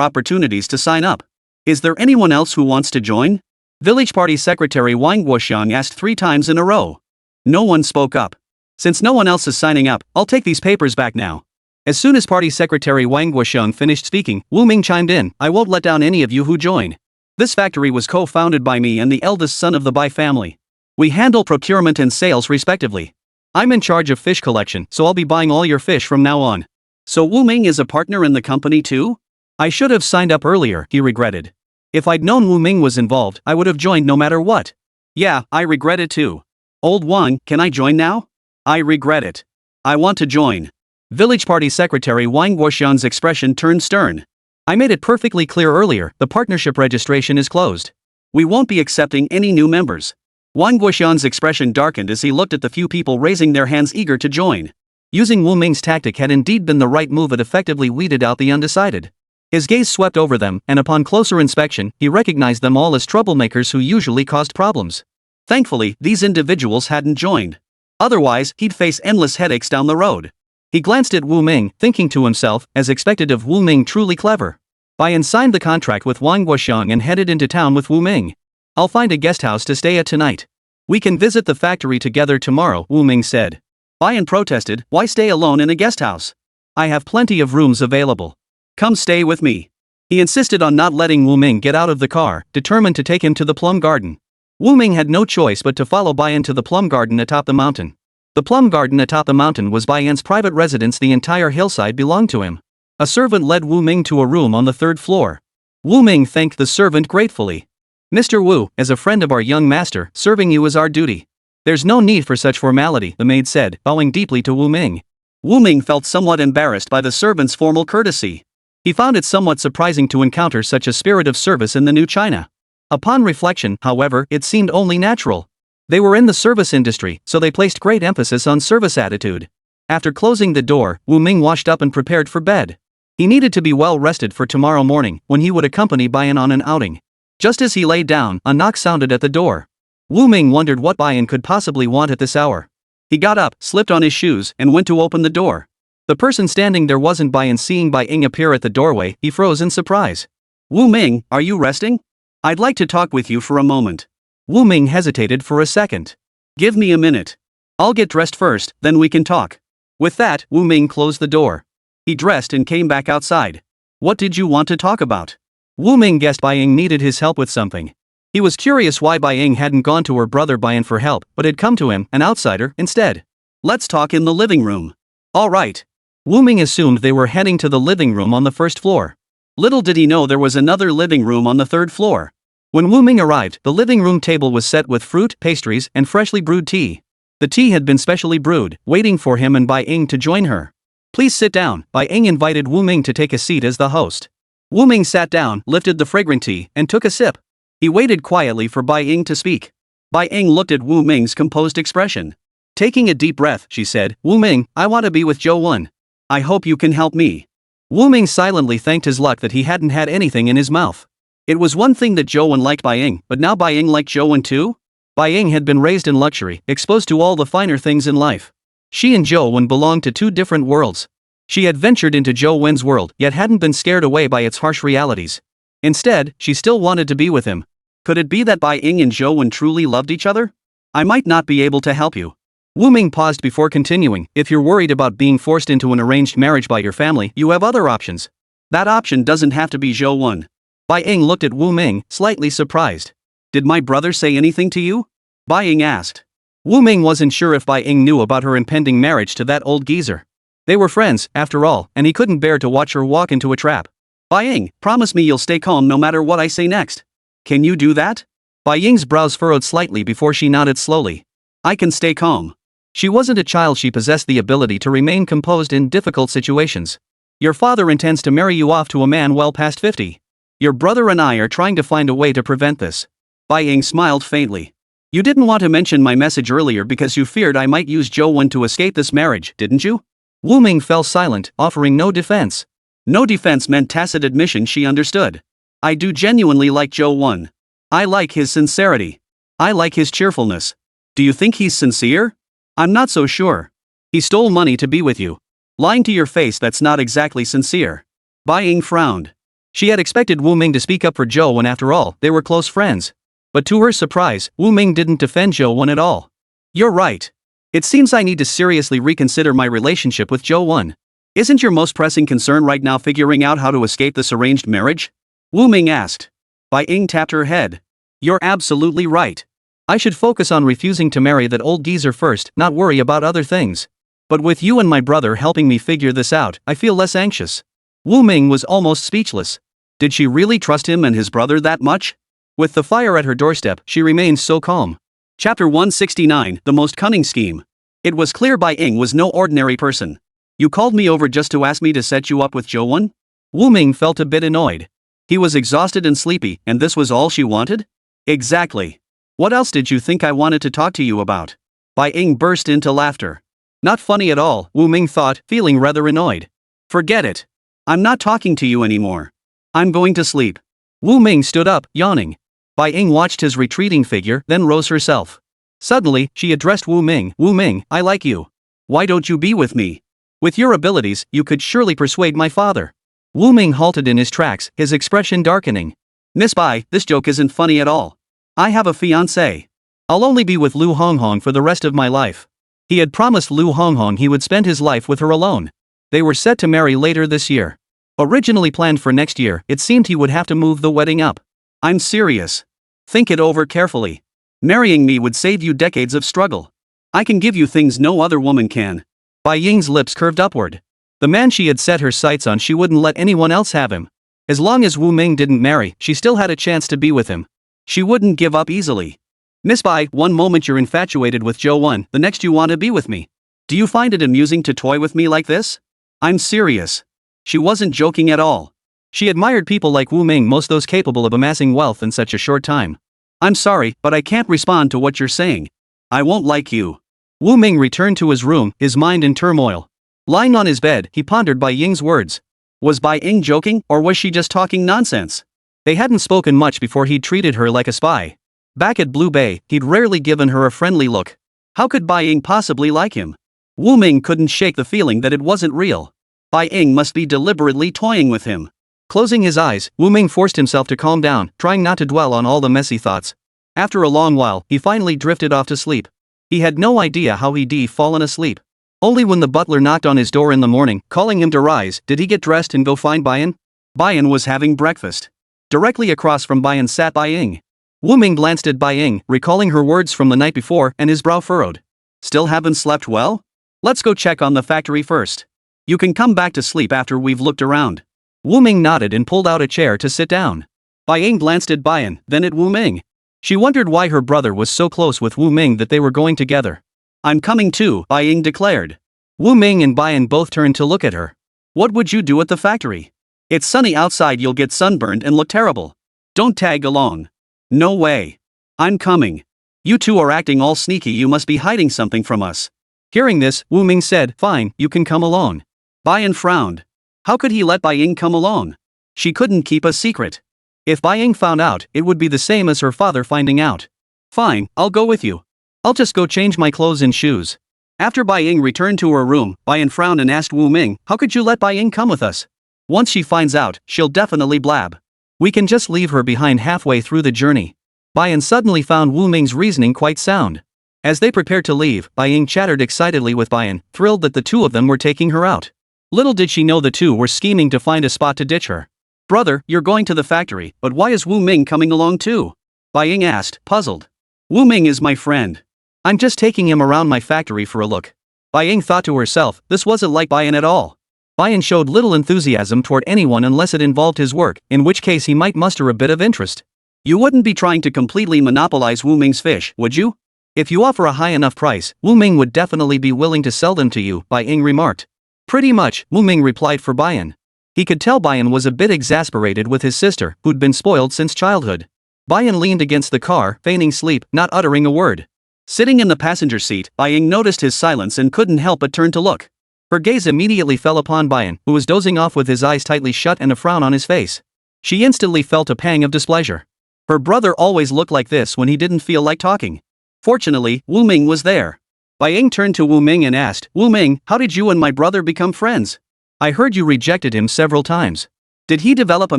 opportunities to sign up. Is there anyone else who wants to join?" Village party secretary Wang Guoxiang asked 3 times in a row. No one spoke up. "Since no one else is signing up, I'll take these papers back now." As soon as party secretary Wang Guoxiang finished speaking, Wu Ming chimed in, "I won't let down any of you who join. This factory was co-founded by me and the eldest son of the Bai family. We handle procurement and sales respectively. I'm in charge of fish collection, so I'll be buying all your fish from now on." "So Wu Ming is a partner in the company too? I should have signed up earlier," he regretted. "If I'd known Wu Ming was involved, I would have joined no matter what." "Yeah, I regret it too. Old Wang, can I join now?" "I regret it. I want to join." Village party secretary Wang Guoxiang's expression turned stern. "I made it perfectly clear earlier, the partnership registration is closed. We won't be accepting any new members." Wang Guoxiang's expression darkened as he looked at the few people raising their hands eager to join. Using Wu Ming's tactic had indeed been the right move. It effectively weeded out the undecided. His gaze swept over them, and upon closer inspection, he recognized them all as troublemakers who usually caused problems. Thankfully, these individuals hadn't joined. Otherwise, he'd face endless headaches down the road. He glanced at Wu Ming, thinking to himself, as expected of Wu Ming, truly clever. Bayan signed the contract with Wang Guoxiang and headed into town with Wu Ming. "I'll find a guest house to stay at tonight. We can visit the factory together tomorrow," Wu Ming said. Bayan protested, "Why stay alone in a guest house? I have plenty of rooms available. Come stay with me." He insisted on not letting Wu Ming get out of the car, determined to take him to the plum garden. Wu Ming had no choice but to follow Bayan to the plum garden atop the mountain. The plum garden atop the mountain was Bayan's private residence. The entire hillside belonged to him. A servant led Wu Ming to a room on the 3rd floor. Wu Ming thanked the servant gratefully. "Mr. Wu, as a friend of our young master, serving you is our duty." "There's no need for such formality," the maid said, bowing deeply to Wu Ming. Wu Ming felt somewhat embarrassed by the servant's formal courtesy. He found it somewhat surprising to encounter such a spirit of service in the new China. Upon reflection, however, it seemed only natural. They were in the service industry, so they placed great emphasis on service attitude. After closing the door, Wu Ming washed up and prepared for bed. He needed to be well rested for tomorrow morning, when he would accompany Bayan on an outing. Just as he lay down, a knock sounded at the door. Wu Ming wondered what Bai Ying could possibly want at this hour. He got up, slipped on his shoes, and went to open the door. The person standing there wasn't Bai Ying. Seeing Bai Ying appear at the doorway, he froze in surprise. Wu Ming, are you resting? I'd like to talk with you for a moment. Wu Ming hesitated for a second. Give me a minute. I'll get dressed first, then we can talk. With that, Wu Ming closed the door. He dressed and came back outside. What did you want to talk about? Wu Ming guessed Bai Ying needed his help with something. He was curious why Bai Ying hadn't gone to her brother Bai Ying for help, but had come to him, an outsider, instead. Let's talk in the living room. All right. Wu Ming assumed they were heading to the living room on the first floor. Little did he know there was another living room on the third floor. When Wu Ming arrived, the living room table was set with fruit, pastries, and freshly brewed tea. The tea had been specially brewed, waiting for him and Bai Ying to join her. Please sit down. Bai Ying invited Wu Ming to take a seat as the host. Wu Ming sat down, lifted the fragrant tea, and took a sip. He waited quietly for Bai Ying to speak. Bai Ying looked at Wu Ming's composed expression. Taking a deep breath, she said, Wu Ming, I want to be with Zhou Wen. I hope you can help me. Wu Ming silently thanked his luck that he hadn't had anything in his mouth. It was one thing that Zhou Wen liked Bai Ying, but now Bai Ying liked Zhou Wen too? Bai Ying had been raised in luxury, exposed to all the finer things in life. She and Zhou Wen belonged to two different worlds. She had ventured into Zhou Wen's world, yet hadn't been scared away by its harsh realities. Instead, she still wanted to be with him. Could it be that Bai Ying and Zhou Wen truly loved each other? I might not be able to help you. Wu Ming paused before continuing. If you're worried about being forced into an arranged marriage by your family, you have other options. That option doesn't have to be Zhou Wen. Bai Ying looked at Wu Ming, slightly surprised. Did my brother say anything to you? Bai Ying asked. Wu Ming wasn't sure if Bai Ying knew about her impending marriage to that old geezer. They were friends, after all, and he couldn't bear to watch her walk into a trap. Bai Ying, promise me you'll stay calm no matter what I say next. Can you do that? Bai Ying's brows furrowed slightly before she nodded slowly. I can stay calm. She wasn't a child. She possessed the ability to remain composed in difficult situations. Your father intends to marry you off to a man well past 50. Your brother and I are trying to find a way to prevent this. Bai Ying smiled faintly. You didn't want to mention my message earlier because you feared I might use Zhou Wen to escape this marriage, didn't you? Wu Ming fell silent, offering no defense. No defense meant tacit admission. She understood. I do genuinely like Zhou Wen. I like his sincerity. I like his cheerfulness. Do you think he's sincere? I'm not so sure. He stole money to be with you. Lying to your face, that's not exactly sincere. Bai Ying frowned. She had expected Wu Ming to speak up for Zhou Wen. After all, they were close friends. But to her surprise, Wu Ming didn't defend Zhou Wen at all. You're right. It seems I need to seriously reconsider my relationship with Zhou Wen. Isn't your most pressing concern right now figuring out how to escape this arranged marriage? Wu Ming asked. Bai Ying tapped her head. You're absolutely right. I should focus on refusing to marry that old geezer first, not worry about other things. But with you and my brother helping me figure this out, I feel less anxious. Wu Ming was almost speechless. Did she really trust him and his brother that much? With the fire at her doorstep, she remained so calm. Chapter 169, The Most Cunning Scheme. It was clear Bai Ying was no ordinary person. You called me over just to ask me to set you up with Zhou Wen? Wu Ming felt a bit annoyed. He was exhausted and sleepy, and this was all she wanted? Exactly. What else did you think I wanted to talk to you about? Bai Ying burst into laughter. Not funny at all, Wu Ming thought, feeling rather annoyed. Forget it. I'm not talking to you anymore. I'm going to sleep. Wu Ming stood up, yawning. Bai Ying watched his retreating figure, then rose herself. Suddenly, she addressed Wu Ming. Wu Ming, I like you. Why don't you be with me? With your abilities, you could surely persuade my father. Wu Ming halted in his tracks, his expression darkening. Miss Bai, this joke isn't funny at all. I have a fiancé. I'll only be with Lu Honghong for the rest of my life. He had promised Lu Honghong he would spend his life with her alone. They were set to marry later this year. Originally planned for next year, it seemed he would have to move the wedding up. I'm serious. Think it over carefully. Marrying me would save you decades of struggle. I can give you things no other woman can. Bai Ying's lips curved upward. The man she had set her sights on, she wouldn't let anyone else have him. As long as Wu Ming didn't marry, she still had a chance to be with him. She wouldn't give up easily. Miss Bai, one moment you're infatuated with Zhou Wen, the next you want to be with me. Do you find it amusing to toy with me like this? I'm serious. She wasn't joking at all. She admired people like Wu Ming, most those capable of amassing wealth in such a short time. I'm sorry, but I can't respond to what you're saying. I won't like you. Wu Ming returned to his room, his mind in turmoil. Lying on his bed, he pondered Bai Ying's words. Was Bai Ying joking, or was she just talking nonsense? They hadn't spoken much before he'd treated her like a spy. Back at Blue Bay, he'd rarely given her a friendly look. How could Bai Ying possibly like him? Wu Ming couldn't shake the feeling that it wasn't real. Bai Ying must be deliberately toying with him. Closing his eyes, Wu Ming forced himself to calm down, trying not to dwell on all the messy thoughts. After a long while, he finally drifted off to sleep. He had no idea how he'd fallen asleep. Only when the butler knocked on his door in the morning, calling him to rise, did he get dressed and go find Bayan. Bayan was having breakfast. Directly across from Bayan sat Bai Ying. Wu Ming glanced at Bai Ying, recalling her words from the night before, and his brow furrowed. Still haven't slept well? Let's go check on the factory first. You can come back to sleep after we've looked around. Wu Ming nodded and pulled out a chair to sit down. Bai Ying glanced at Bayan, then at Wu Ming. She wondered why her brother was so close with Wu Ming that they were going together. I'm coming too, Bai Ying declared. Wu Ming and Bayan both turned to look at her. What would you do at the factory? It's sunny outside, you'll get sunburned and look terrible. Don't tag along. No way. I'm coming. You two are acting all sneaky, you must be hiding something from us. Hearing this, Wu Ming said, fine, you can come along. Bayan frowned. How could he let Bai Ying come along? She couldn't keep a secret. If Bai Ying found out, it would be the same as her father finding out. Fine, I'll go with you. I'll just go change my clothes and shoes. After Bai Ying returned to her room, Bayan frowned and asked Wu Ming, how could you let Bai Ying come with us? Once she finds out, she'll definitely blab. We can just leave her behind halfway through the journey. Bayan suddenly found Wu Ming's reasoning quite sound. As they prepared to leave, Bai Ying chattered excitedly with Bayan, thrilled that the two of them were taking her out. Little did she know the two were scheming to find a spot to ditch her. Brother, you're going to the factory, but why is Wu Ming coming along too? Bai Ying asked, puzzled. Wu Ming is my friend. I'm just taking him around my factory for a look. Bai Ying thought to herself, this wasn't like Bayan at all. Bayan showed little enthusiasm toward anyone unless it involved his work, in which case he might muster a bit of interest. You wouldn't be trying to completely monopolize Wu Ming's fish, would you? If you offer a high enough price, Wu Ming would definitely be willing to sell them to you, Bai Ying remarked. Pretty much, Wu Ming replied for Bayan. He could tell Bayan was a bit exasperated with his sister, who'd been spoiled since childhood. Bayan leaned against the car, feigning sleep, not uttering a word. Sitting in the passenger seat, Bai Ying noticed his silence and couldn't help but turn to look. Her gaze immediately fell upon Bayan, who was dozing off with his eyes tightly shut and a frown on his face. She instantly felt a pang of displeasure. Her brother always looked like this when he didn't feel like talking. Fortunately, Wu Ming was there. Bai Ying turned to Wu Ming and asked, Wu Ming, how did you and my brother become friends? I heard you rejected him several times. Did he develop a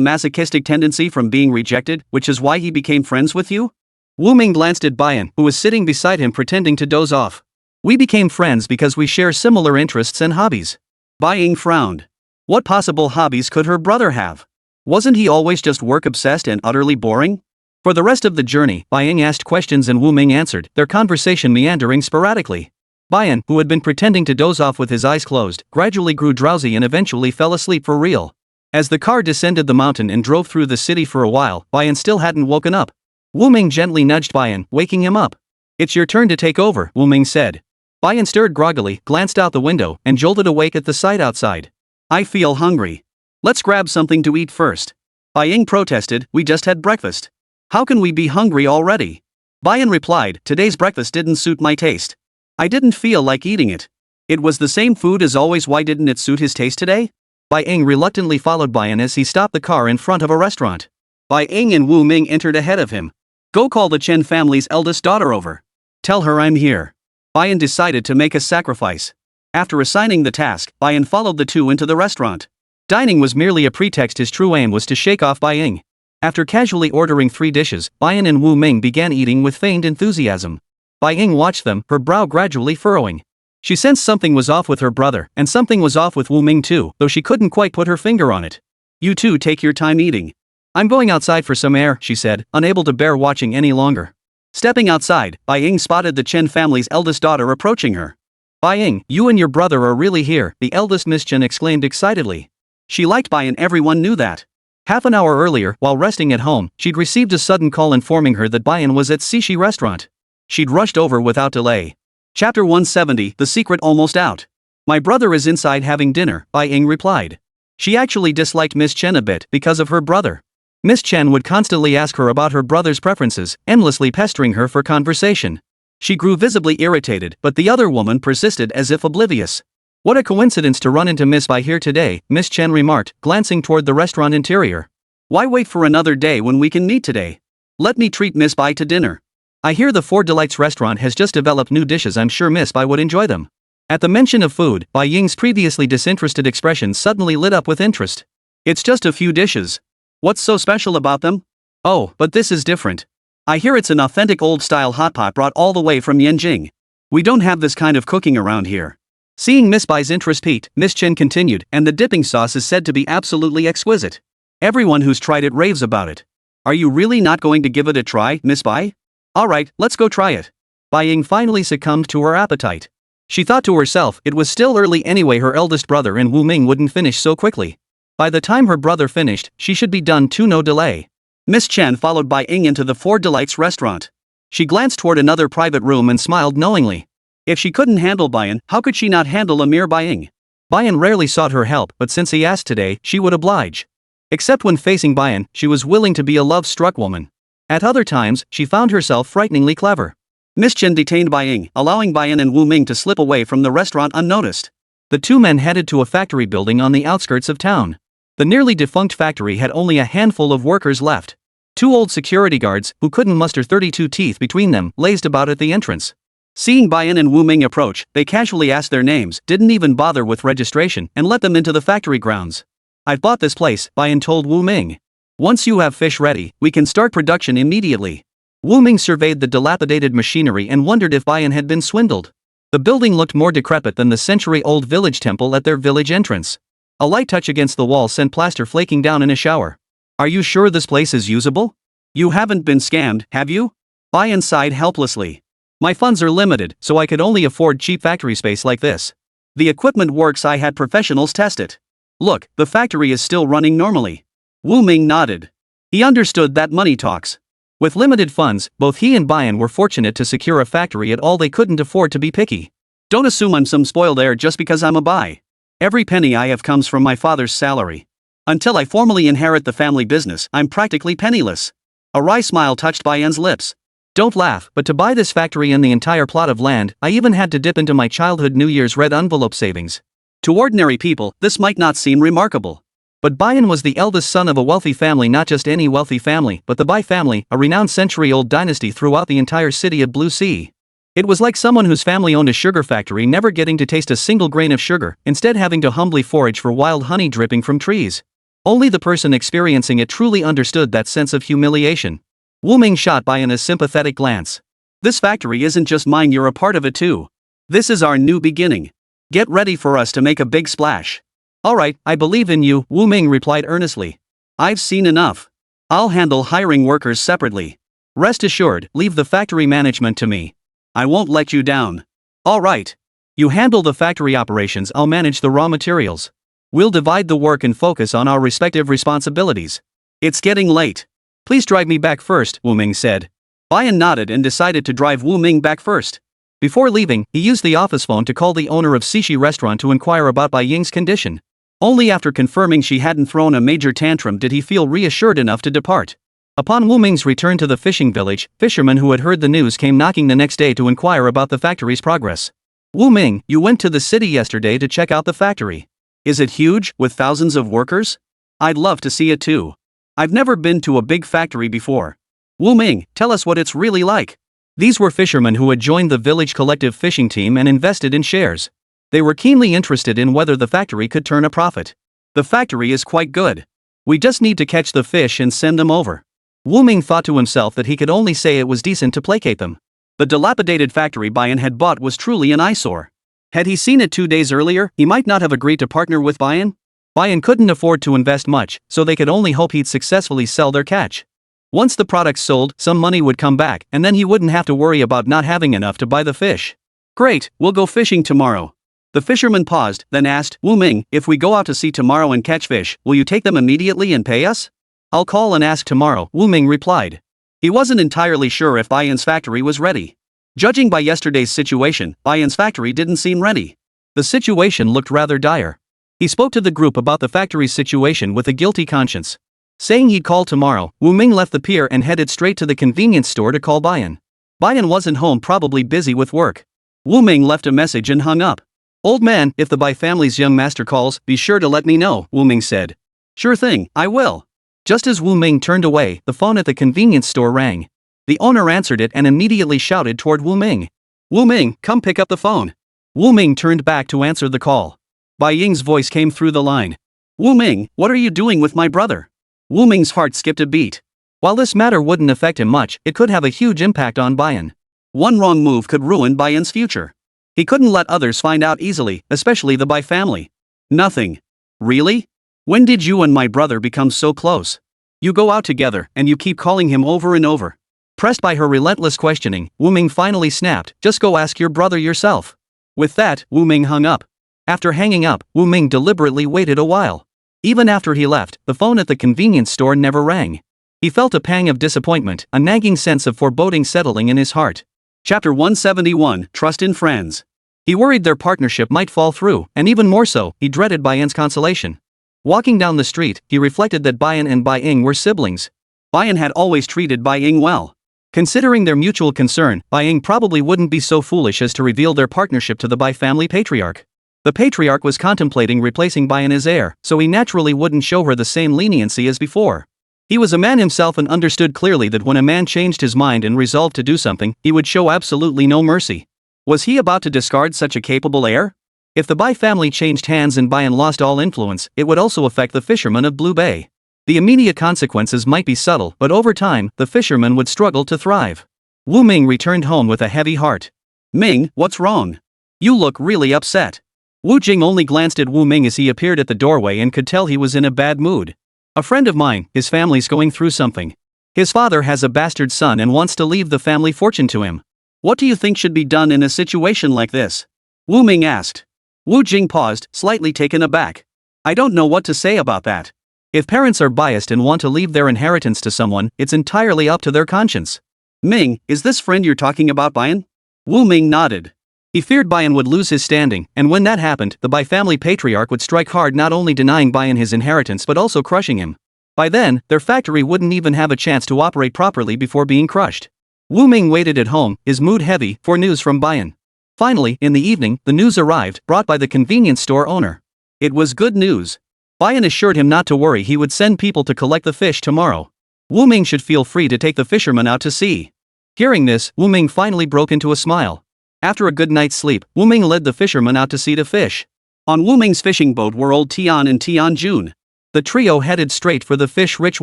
masochistic tendency from being rejected, which is why he became friends with you? Wu Ming glanced at Bayan, who was sitting beside him pretending to doze off. We became friends because we share similar interests and hobbies. Bai Ying frowned. What possible hobbies could her brother have? Wasn't he always just work-obsessed and utterly boring? For the rest of the journey, Bai Ying asked questions and Wu Ming answered, their conversation meandering sporadically. Bayan, who had been pretending to doze off with his eyes closed, gradually grew drowsy and eventually fell asleep for real. As the car descended the mountain and drove through the city for a while, Bayan still hadn't woken up. Wu Ming gently nudged Bayan, waking him up. It's your turn to take over, Wu Ming said. Bayan stirred groggily, glanced out the window, and jolted awake at the sight outside. I feel hungry. Let's grab something to eat first. Bai Ying protested, we just had breakfast. How can we be hungry already? Bayan replied, today's breakfast didn't suit my taste. I didn't feel like eating it. It was the same food as always, why didn't it suit his taste today? Bai Ying reluctantly followed Bayan as he stopped the car in front of a restaurant. Bai Ying and Wu Ming entered ahead of him. Go call the Chen family's eldest daughter over. Tell her I'm here. Bayan decided to make a sacrifice. After assigning the task, Bayan followed the two into the restaurant. Dining was merely a pretext, his true aim was to shake off Bai Ying. After casually ordering 3 dishes, Bayan and Wu Ming began eating with feigned enthusiasm. Bai Ying watched them, her brow gradually furrowing. She sensed something was off with her brother, and something was off with Wu Ming too, though she couldn't quite put her finger on it. You two take your time eating. I'm going outside for some air, she said, unable to bear watching any longer. Stepping outside, Bai Ying spotted the Chen family's eldest daughter approaching her. Bai Ying, you and your brother are really here, the eldest Miss Chen exclaimed excitedly. She liked Bai and everyone knew that. Half an hour earlier, while resting at home, she'd received a sudden call informing her that Bayan was at Sushi restaurant. She'd rushed over without delay. Chapter 170, The Secret Almost Out. My brother is inside having dinner, Bai Ying replied. She actually disliked Miss Chen a bit because of her brother. Miss Chen would constantly ask her about her brother's preferences, endlessly pestering her for conversation. She grew visibly irritated, but the other woman persisted as if oblivious. What a coincidence to run into Miss Bai here today, Miss Chen remarked, glancing toward the restaurant interior. Why wait for another day when we can meet today? Let me treat Miss Bai to dinner. I hear the Four Delights restaurant has just developed new dishes. I'm sure Miss Bai would enjoy them. At the mention of food, Bai Ying's previously disinterested expression suddenly lit up with interest. It's just a few dishes. What's so special about them? Oh, but this is different. I hear it's an authentic old-style hotpot brought all the way from Yanjing. We don't have this kind of cooking around here. Seeing Miss Bai's interest peaked, Miss Chen continued, and the dipping sauce is said to be absolutely exquisite. Everyone who's tried it raves about it. Are you really not going to give it a try, Miss Bai? Alright, let's go try it. Bai Ying finally succumbed to her appetite. She thought to herself it was still early anyway, her eldest brother and Wu Ming wouldn't finish so quickly. By the time her brother finished, she should be done too, no delay. Miss Chen followed Bai Ying into the Four Delights restaurant. She glanced toward another private room and smiled knowingly. If she couldn't handle Bayan, how could she not handle a mere Bai Ying? Bayan rarely sought her help, but since he asked today, she would oblige. Except when facing Bayan, she was willing to be a love-struck woman. At other times, she found herself frighteningly clever. Miss Chen detained Bai Ying, allowing Bayan and Wu Ming to slip away from the restaurant unnoticed. The two men headed to a factory building on the outskirts of town. The nearly defunct factory had only a handful of workers left. Two old security guards, who couldn't muster 32 teeth between them, lazed about at the entrance. Seeing Bayan and Wu Ming approach, they casually asked their names, didn't even bother with registration, and let them into the factory grounds. I've bought this place, Bayan told Wu Ming. Once you have fish ready, we can start production immediately. Wu Ming surveyed the dilapidated machinery and wondered if Bayan had been swindled. The building looked more decrepit than the century-old village temple at their village entrance. A light touch against the wall sent plaster flaking down in a shower. Are you sure this place is usable? You haven't been scammed, have you? Bayan sighed helplessly. My funds are limited, so I could only afford cheap factory space like this. The equipment works. I had professionals test it. Look, the factory is still running normally. Wu Ming nodded. He understood that money talks. With limited funds, both he and Bayan were fortunate to secure a factory at all. They couldn't afford to be picky. Don't assume I'm some spoiled heir just because I'm a Bai. Every penny I have comes from my father's salary. Until I formally inherit the family business, I'm practically penniless. A wry smile touched Bayan's lips. Don't laugh, but to buy this factory and the entire plot of land, I even had to dip into my childhood New Year's red envelope savings. To ordinary people, this might not seem remarkable. But Bayan was the eldest son of a wealthy family, not just any wealthy family, but the Bai family, a renowned century-old dynasty throughout the entire city of Blue Sea. It was like someone whose family owned a sugar factory never getting to taste a single grain of sugar, instead having to humbly forage for wild honey dripping from trees. Only the person experiencing it truly understood that sense of humiliation. Wu Ming shot Bayan a sympathetic glance. This factory isn't just mine, you're a part of it too. This is our new beginning. Get ready for us to make a big splash. Alright, I believe in you, Wu Ming replied earnestly. I've seen enough. I'll handle hiring workers separately. Rest assured, leave the factory management to me. I won't let you down. Alright. You handle the factory operations, I'll manage the raw materials. We'll divide the work and focus on our respective responsibilities. It's getting late. Please drive me back first, Wu Ming said. Bayan nodded and decided to drive Wu Ming back first. Before leaving, he used the office phone to call the owner of Sishi restaurant to inquire about Bai Ying's condition. Only after confirming she hadn't thrown a major tantrum did he feel reassured enough to depart. Upon Wu Ming's return to the fishing village, fishermen who had heard the news came knocking the next day to inquire about the factory's progress. Wu Ming, you went to the city yesterday to check out the factory. Is it huge, with thousands of workers? I'd love to see it too. I've never been to a big factory before. Wu Ming, tell us what it's really like. These were fishermen who had joined the village collective fishing team and invested in shares. They were keenly interested in whether the factory could turn a profit. The factory is quite good. We just need to catch the fish and send them over. Wu Ming thought to himself that he could only say it was decent to placate them. The dilapidated factory Bayan had bought was truly an eyesore. Had he seen it 2 days earlier, he might not have agreed to partner with Bayan. Bayan couldn't afford to invest much, so they could only hope he'd successfully sell their catch. Once the products sold, some money would come back, and then he wouldn't have to worry about not having enough to buy the fish. Great, we'll go fishing tomorrow. The fisherman paused, then asked, Wu Ming, if we go out to sea tomorrow and catch fish, will you take them immediately and pay us? I'll call and ask tomorrow, Wu Ming replied. He wasn't entirely sure if Bayan's factory was ready. Judging by yesterday's situation, Bayan's factory didn't seem ready. The situation looked rather dire. He spoke to the group about the factory's situation with a guilty conscience. Saying he'd call tomorrow, Wu Ming left the pier and headed straight to the convenience store to call Bayan. Bayan wasn't home, probably busy with work. Wu Ming left a message and hung up. Old man, if the Bai family's young master calls, be sure to let me know, Wu Ming said. Sure thing, I will. Just as Wu Ming turned away, the phone at the convenience store rang. The owner answered it and immediately shouted toward Wu Ming. Wu Ming, come pick up the phone. Wu Ming turned back to answer the call. Bai Ying's voice came through the line. Wu Ming, what are you doing with my brother? Wu Ming's heart skipped a beat. While this matter wouldn't affect him much, it could have a huge impact on Baiyan. One wrong move could ruin Baiyan's future. He couldn't let others find out easily, especially the Bai family. Nothing. Really? When did you and my brother become so close? You go out together, and you keep calling him over and over. Pressed by her relentless questioning, Wu Ming finally snapped, just go ask your brother yourself. With that, Wu Ming hung up. After hanging up, Wu Ming deliberately waited a while. Even after he left, the phone at the convenience store never rang. He felt a pang of disappointment, a nagging sense of foreboding settling in his heart. Chapter 171, Trust in Friends. He worried their partnership might fall through, and even more so, he dreaded Baiyan's consolation. Walking down the street, he reflected that Baiyan and Bai Ying were siblings. Baiyan had always treated Bai Ying well. Considering their mutual concern, Bai Ying probably wouldn't be so foolish as to reveal their partnership to the Bai family patriarch. The patriarch was contemplating replacing Baiyan as heir, so he naturally wouldn't show her the same leniency as before. He was a man himself and understood clearly that when a man changed his mind and resolved to do something, he would show absolutely no mercy. Was he about to discard such a capable heir? If the Bai family changed hands and Baiyan lost all influence, it would also affect the fishermen of Blue Bay. The immediate consequences might be subtle, but over time, the fishermen would struggle to thrive. Wu Ming returned home with a heavy heart. Ming, what's wrong? You look really upset. Wu Jing only glanced at Wu Ming as he appeared at the doorway and could tell he was in a bad mood. A friend of mine, his family's going through something. His father has a bastard son and wants to leave the family fortune to him. What do you think should be done in a situation like this? Wu Ming asked. Wu Jing paused, slightly taken aback. I don't know what to say about that. If parents are biased and want to leave their inheritance to someone, it's entirely up to their conscience. Ming, is this friend you're talking about Baiyan? Wu Ming nodded. He feared Baiyan would lose his standing, and when that happened, the Bai family patriarch would strike hard, not only denying Baiyan his inheritance but also crushing him. By then, their factory wouldn't even have a chance to operate properly before being crushed. Wu Ming waited at home, his mood heavy, for news from Baiyan. Finally, in the evening, the news arrived, brought by the convenience store owner. It was good news. Baiyan assured him not to worry, he would send people to collect the fish tomorrow. Wu Ming should feel free to take the fishermen out to sea. Hearing this, Wu Ming finally broke into a smile. After a good night's sleep, Wu Ming led the fishermen out to sea to fish. On Wu Ming's fishing boat were Old Tian and Tian Jun. The trio headed straight for the fish-rich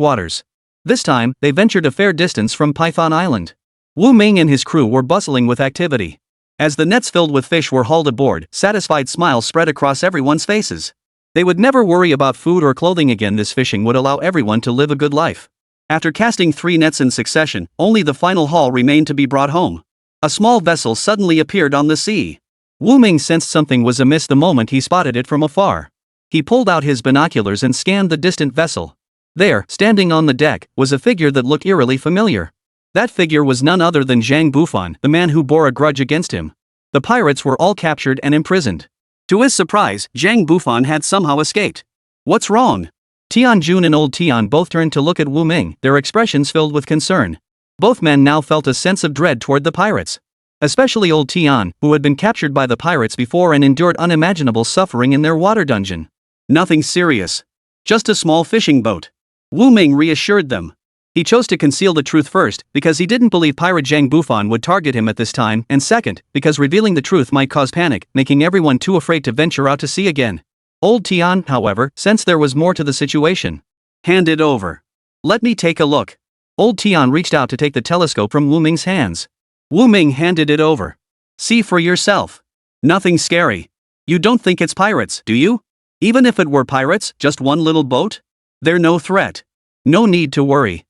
waters. This time, they ventured a fair distance from Python Island. Wu Ming and his crew were bustling with activity. As the nets filled with fish were hauled aboard, satisfied smiles spread across everyone's faces. They would never worry about food or clothing again. This fishing would allow everyone to live a good life. After casting 3 nets in succession, only the final haul remained to be brought home. A small vessel suddenly appeared on the sea. Wu Ming sensed something was amiss the moment he spotted it from afar. He pulled out his binoculars and scanned the distant vessel. There, standing on the deck, was a figure that looked eerily familiar. That figure was none other than Zhang Bufan, the man who bore a grudge against him. The pirates were all captured and imprisoned. To his surprise, Zhang Bufan had somehow escaped. What's wrong? Tian Jun and Old Tian both turned to look at Wu Ming, their expressions filled with concern. Both men now felt a sense of dread toward the pirates. Especially Old Tian, who had been captured by the pirates before and endured unimaginable suffering in their water dungeon. Nothing serious. Just a small fishing boat. Wu Ming reassured them. He chose to conceal the truth first, because he didn't believe pirate Zhang Bufan would target him at this time, and second, because revealing the truth might cause panic, making everyone too afraid to venture out to sea again. Old Tian, however, sensed there was more to the situation. Hand it over. Let me take a look. Old Tian reached out to take the telescope from Wu Ming's hands. Wu Ming handed it over. See for yourself. Nothing scary. You don't think it's pirates, do you? Even if it were pirates, just one little boat? They're no threat. No need to worry.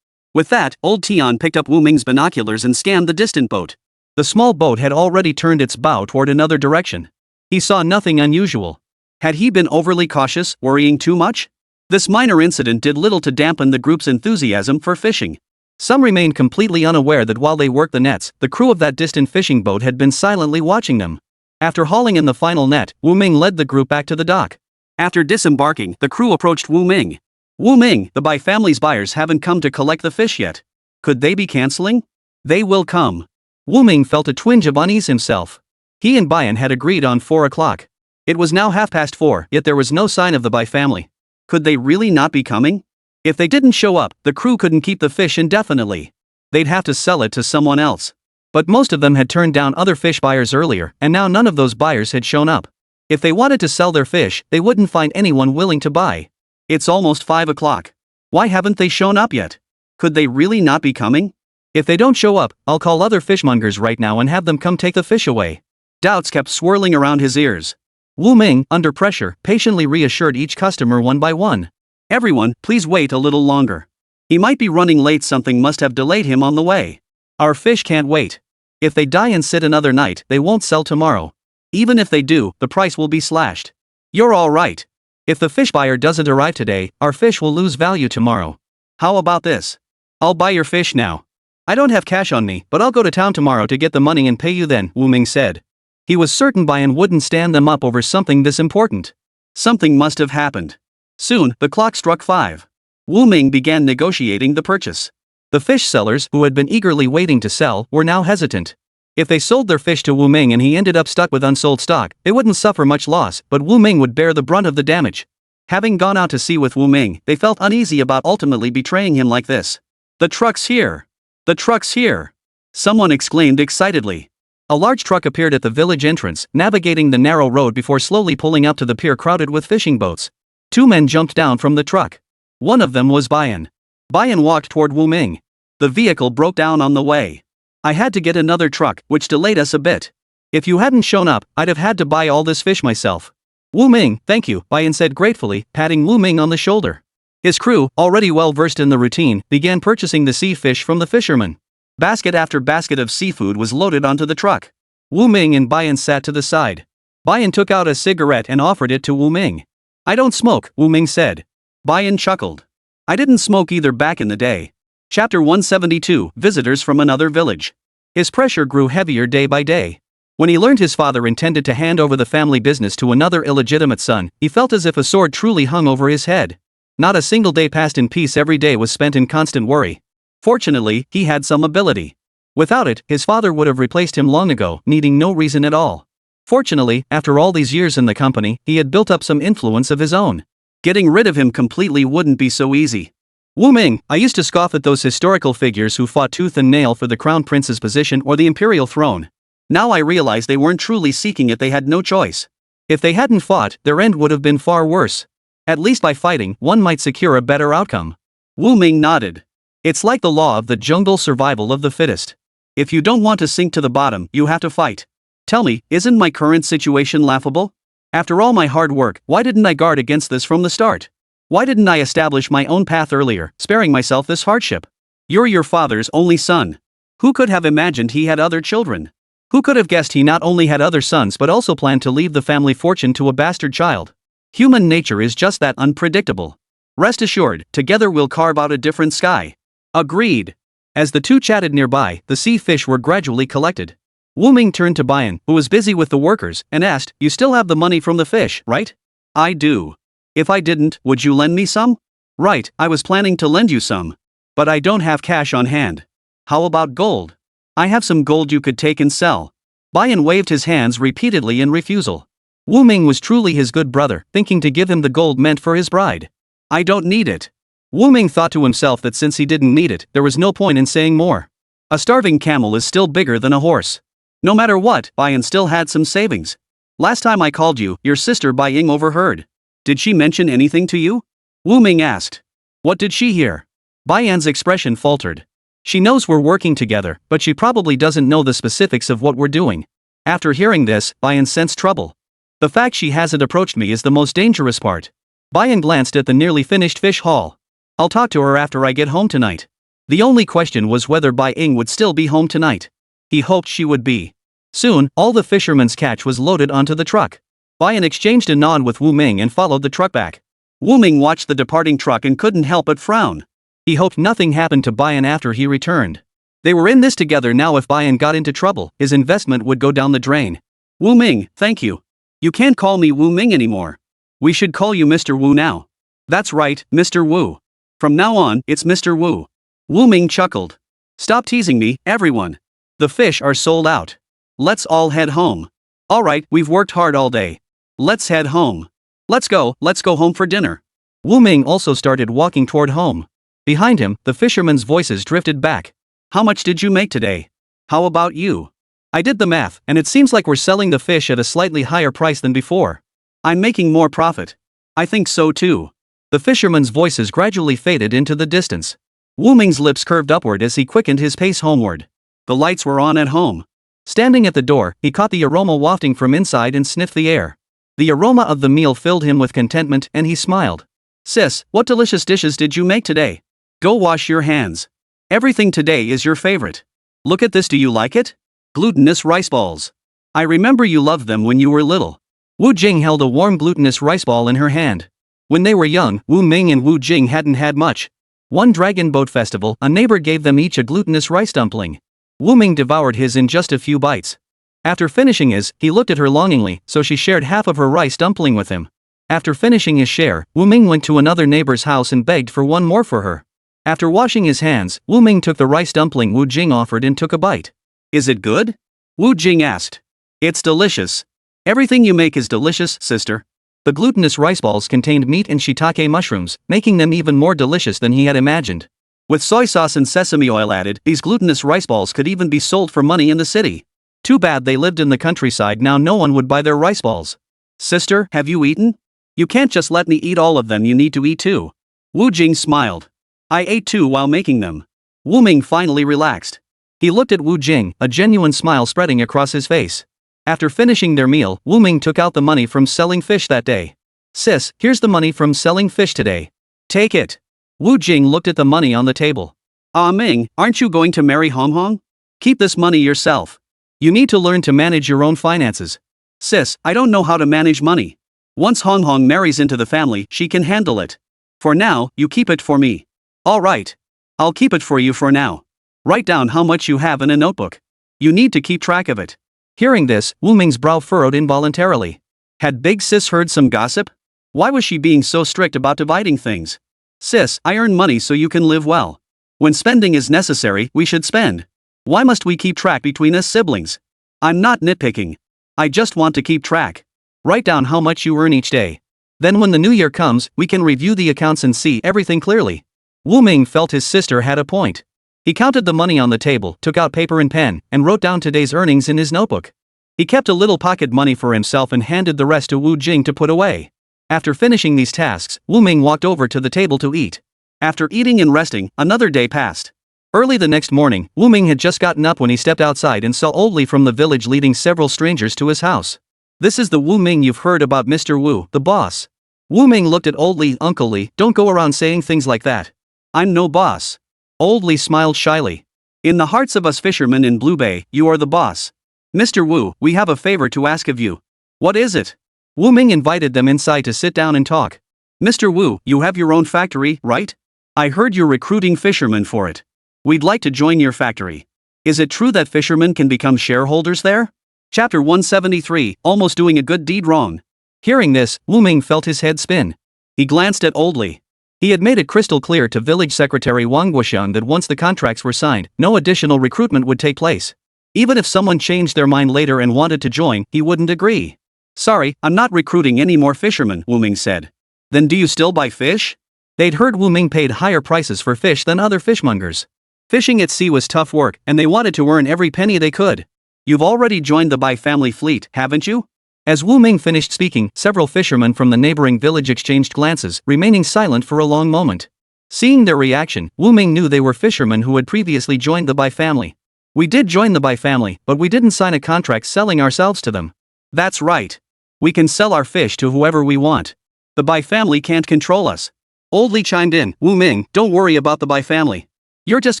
With that, Old Tian picked up Wu Ming's binoculars and scanned the distant boat. The small boat had already turned its bow toward another direction. He saw nothing unusual. Had he been overly cautious, worrying too much? This minor incident did little to dampen the group's enthusiasm for fishing. Some remained completely unaware that while they worked the nets, the crew of that distant fishing boat had been silently watching them. After hauling in the final net, Wu Ming led the group back to the dock. After disembarking, the crew approached Wu Ming. Wu Ming, the Bai family's buyers haven't come to collect the fish yet. Could they be canceling? They will come. Wu Ming felt a twinge of unease himself. He and Baiyan had agreed on 4 o'clock. It was now 4:30, yet there was no sign of the Bai family. Could they really not be coming? If they didn't show up, the crew couldn't keep the fish indefinitely. They'd have to sell it to someone else. But most of them had turned down other fish buyers earlier, and now none of those buyers had shown up. If they wanted to sell their fish, they wouldn't find anyone willing to buy. It's almost 5 o'clock. Why haven't they shown up yet? Could they really not be coming? If they don't show up, I'll call other fishmongers right now and have them come take the fish away. Doubts kept swirling around his ears. Wu Ming, under pressure, patiently reassured each customer one by one. Everyone, please wait a little longer. He might be running late, something must have delayed him on the way. Our fish can't wait. If they die and sit another night, they won't sell tomorrow. Even if they do, the price will be slashed. You're all right. If the fish buyer doesn't arrive today, our fish will lose value tomorrow. How about this? I'll buy your fish now. I don't have cash on me, but I'll go to town tomorrow to get the money and pay you then, Wu Ming said. He was certain Bayan wouldn't stand them up over something this important. Something must have happened. Soon, the clock struck 5. Wu Ming began negotiating the purchase. The fish sellers, who had been eagerly waiting to sell, were now hesitant. If they sold their fish to Wu Ming and he ended up stuck with unsold stock, they wouldn't suffer much loss, but Wu Ming would bear the brunt of the damage. Having gone out to sea with Wu Ming, they felt uneasy about ultimately betraying him like this. The truck's here! The truck's here! Someone exclaimed excitedly. A large truck appeared at the village entrance, navigating the narrow road before slowly pulling up to the pier crowded with fishing boats. 2 men jumped down from the truck. One of them was Bayan. Bayan walked toward Wu Ming. The vehicle broke down on the way. I had to get another truck, which delayed us a bit. If you hadn't shown up, I'd have had to buy all this fish myself. Wu Ming, thank you, Bayan said gratefully, patting Wu Ming on the shoulder. His crew, already well versed in the routine, began purchasing the sea fish from the fishermen. Basket after basket of seafood was loaded onto the truck. Wu Ming and Bayan sat to the side. Bayan took out a cigarette and offered it to Wu Ming. I don't smoke, Wu Ming said. Bayan chuckled. I didn't smoke either back in the day. Chapter 172, Visitors from Another Village. His pressure grew heavier day by day. When he learned his father intended to hand over the family business to another illegitimate son, he felt as if a sword truly hung over his head. Not a single day passed in peace, every day was spent in constant worry. Fortunately, he had some ability. Without it, his father would have replaced him long ago, needing no reason at all. Fortunately, after all these years in the company, he had built up some influence of his own. Getting rid of him completely wouldn't be so easy. Wu Ming, I used to scoff at those historical figures who fought tooth and nail for the crown prince's position or the imperial throne. Now I realize they weren't truly seeking it, they had no choice. If they hadn't fought, their end would have been far worse. At least by fighting, one might secure a better outcome. Wu Ming nodded. It's like the law of the jungle, survival of the fittest. If you don't want to sink to the bottom, you have to fight. Tell me, isn't my current situation laughable? After all my hard work, why didn't I guard against this from the start? Why didn't I establish my own path earlier, sparing myself this hardship? You're your father's only son. Who could have imagined he had other children? Who could have guessed he not only had other sons but also planned to leave the family fortune to a bastard child? Human nature is just that unpredictable. Rest assured, together we'll carve out a different sky. Agreed. As the two chatted nearby, the sea fish were gradually collected. Wu Ming turned to Bayan, who was busy with the workers, and asked, You still have the money from the fish, right? I do. If I didn't, would you lend me some? Right, I was planning to lend you some. But I don't have cash on hand. How about gold? I have some gold you could take and sell. Bayan waved his hands repeatedly in refusal. Wu Ming was truly his good brother, thinking to give him the gold meant for his bride. I don't need it. Wu Ming thought to himself that since he didn't need it, there was no point in saying more. A starving camel is still bigger than a horse. No matter what, Bayan still had some savings. Last time I called you, your sister Bai Ying overheard. Did she mention anything to you? Wu Ming asked. What did she hear? Bayan's expression faltered. She knows we're working together, but she probably doesn't know the specifics of what we're doing. After hearing this, Bayan sensed trouble. The fact she hasn't approached me is the most dangerous part. Bayan glanced at the nearly finished fish haul. I'll talk to her after I get home tonight. The only question was whether Bai Ying would still be home tonight. He hoped she would be. Soon, all the fisherman's catch was loaded onto the truck. Bayan exchanged a nod with Wu Ming and followed the truck back. Wu Ming watched the departing truck and couldn't help but frown. He hoped nothing happened to Bayan after he returned. They were in this together now. If Bayan got into trouble, his investment would go down the drain. Wu Ming, thank you. You can't call me Wu Ming anymore. We should call you Mr. Wu now. That's right, Mr. Wu. From now on, it's Mr. Wu. Wu Ming chuckled. Stop teasing me, everyone. The fish are sold out. Let's all head home. Alright, we've worked hard all day. Let's head home. Let's go home for dinner. Wu Ming also started walking toward home. Behind him, the fishermen's voices drifted back. How much did you make today? How about you? I did the math, and it seems like we're selling the fish at a slightly higher price than before. I'm making more profit. I think so too. The fishermen's voices gradually faded into the distance. Wu Ming's lips curved upward as he quickened his pace homeward. The lights were on at home. Standing at the door, he caught the aroma wafting from inside and sniffed the air. The aroma of the meal filled him with contentment, and he smiled. Sis, what delicious dishes did you make today? Go wash your hands. Everything today is your favorite. Look at this, do you like it? Glutinous rice balls. I remember you loved them when you were little. Wu Jing held a warm glutinous rice ball in her hand. When they were young, Wu Ming and Wu Jing hadn't had much. One dragon boat festival, a neighbor gave them each a glutinous rice dumpling. Wu Ming devoured his in just a few bites. After finishing his, he looked at her longingly, so she shared half of her rice dumpling with him. After finishing his share, Wu Ming went to another neighbor's house and begged for one more for her. After washing his hands, Wu Ming took the rice dumpling Wu Jing offered and took a bite. Is it good? Wu Jing asked. It's delicious. Everything you make is delicious, sister. The glutinous rice balls contained meat and shiitake mushrooms, making them even more delicious than he had imagined. With soy sauce and sesame oil added, these glutinous rice balls could even be sold for money in the city. Too bad they lived in the countryside, now no one would buy their rice balls. Sister, have you eaten? You can't just let me eat all of them, you need to eat too. Wu Jing smiled. I ate too while making them. Wu Ming finally relaxed. He looked at Wu Jing, a genuine smile spreading across his face. After finishing their meal, Wu Ming took out the money from selling fish that day. Sis, here's the money from selling fish today. Take it. Wu Jing looked at the money on the table. Ah Ming, aren't you going to marry Hong Hong? Keep this money yourself. You need to learn to manage your own finances. Sis, I don't know how to manage money. Once Hong Hong marries into the family, she can handle it. For now, you keep it for me. All right. I'll keep it for you for now. Write down how much you have in a notebook. You need to keep track of it. Hearing this, Wu Ming's brow furrowed involuntarily. Had Big Sis heard some gossip? Why was she being so strict about dividing things? Sis, I earn money so you can live well. When spending is necessary, we should spend. Why must we keep track between us siblings? I'm not nitpicking. I just want to keep track. Write down how much you earn each day. Then when the new year comes, we can review the accounts and see everything clearly. Wu Ming felt his sister had a point. He counted the money on the table, took out paper and pen, and wrote down today's earnings in his notebook. He kept a little pocket money for himself and handed the rest to Wu Jing to put away. After finishing these tasks, Wu Ming walked over to the table to eat. After eating and resting, another day passed. Early the next morning, Wu Ming had just gotten up when he stepped outside and saw Old Li from the village leading several strangers to his house. This is the Wu Ming you've heard about, Mr. Wu, the boss. Wu Ming looked at Old Li. Uncle Li, don't go around saying things like that. I'm no boss. Old Li smiled shyly. In the hearts of us fishermen in Blue Bay, you are the boss. Mr. Wu, we have a favor to ask of you. What is it? Wu Ming invited them inside to sit down and talk. Mr. Wu, you have your own factory, right? I heard you're recruiting fishermen for it. We'd like to join your factory. Is it true that fishermen can become shareholders there? Chapter 173, Almost Doing a Good Deed Wrong. Hearing this, Wu Ming felt his head spin. He glanced at Old Li. He had made it crystal clear to village secretary Wang Guoxian that once the contracts were signed, no additional recruitment would take place. Even if someone changed their mind later and wanted to join, he wouldn't agree. Sorry, I'm not recruiting any more fishermen, Wu Ming said. Then do you still buy fish? They'd heard Wu Ming paid higher prices for fish than other fishmongers. Fishing at sea was tough work, and they wanted to earn every penny they could. You've already joined the Bai family fleet, haven't you? As Wu Ming finished speaking, several fishermen from the neighboring village exchanged glances, remaining silent for a long moment. Seeing their reaction, Wu Ming knew they were fishermen who had previously joined the Bai family. We did join the Bai family, but we didn't sign a contract selling ourselves to them. That's right. We can sell our fish to whoever we want. The Bai family can't control us. Old Li chimed in. Wu Ming, don't worry about the Bai family. You're just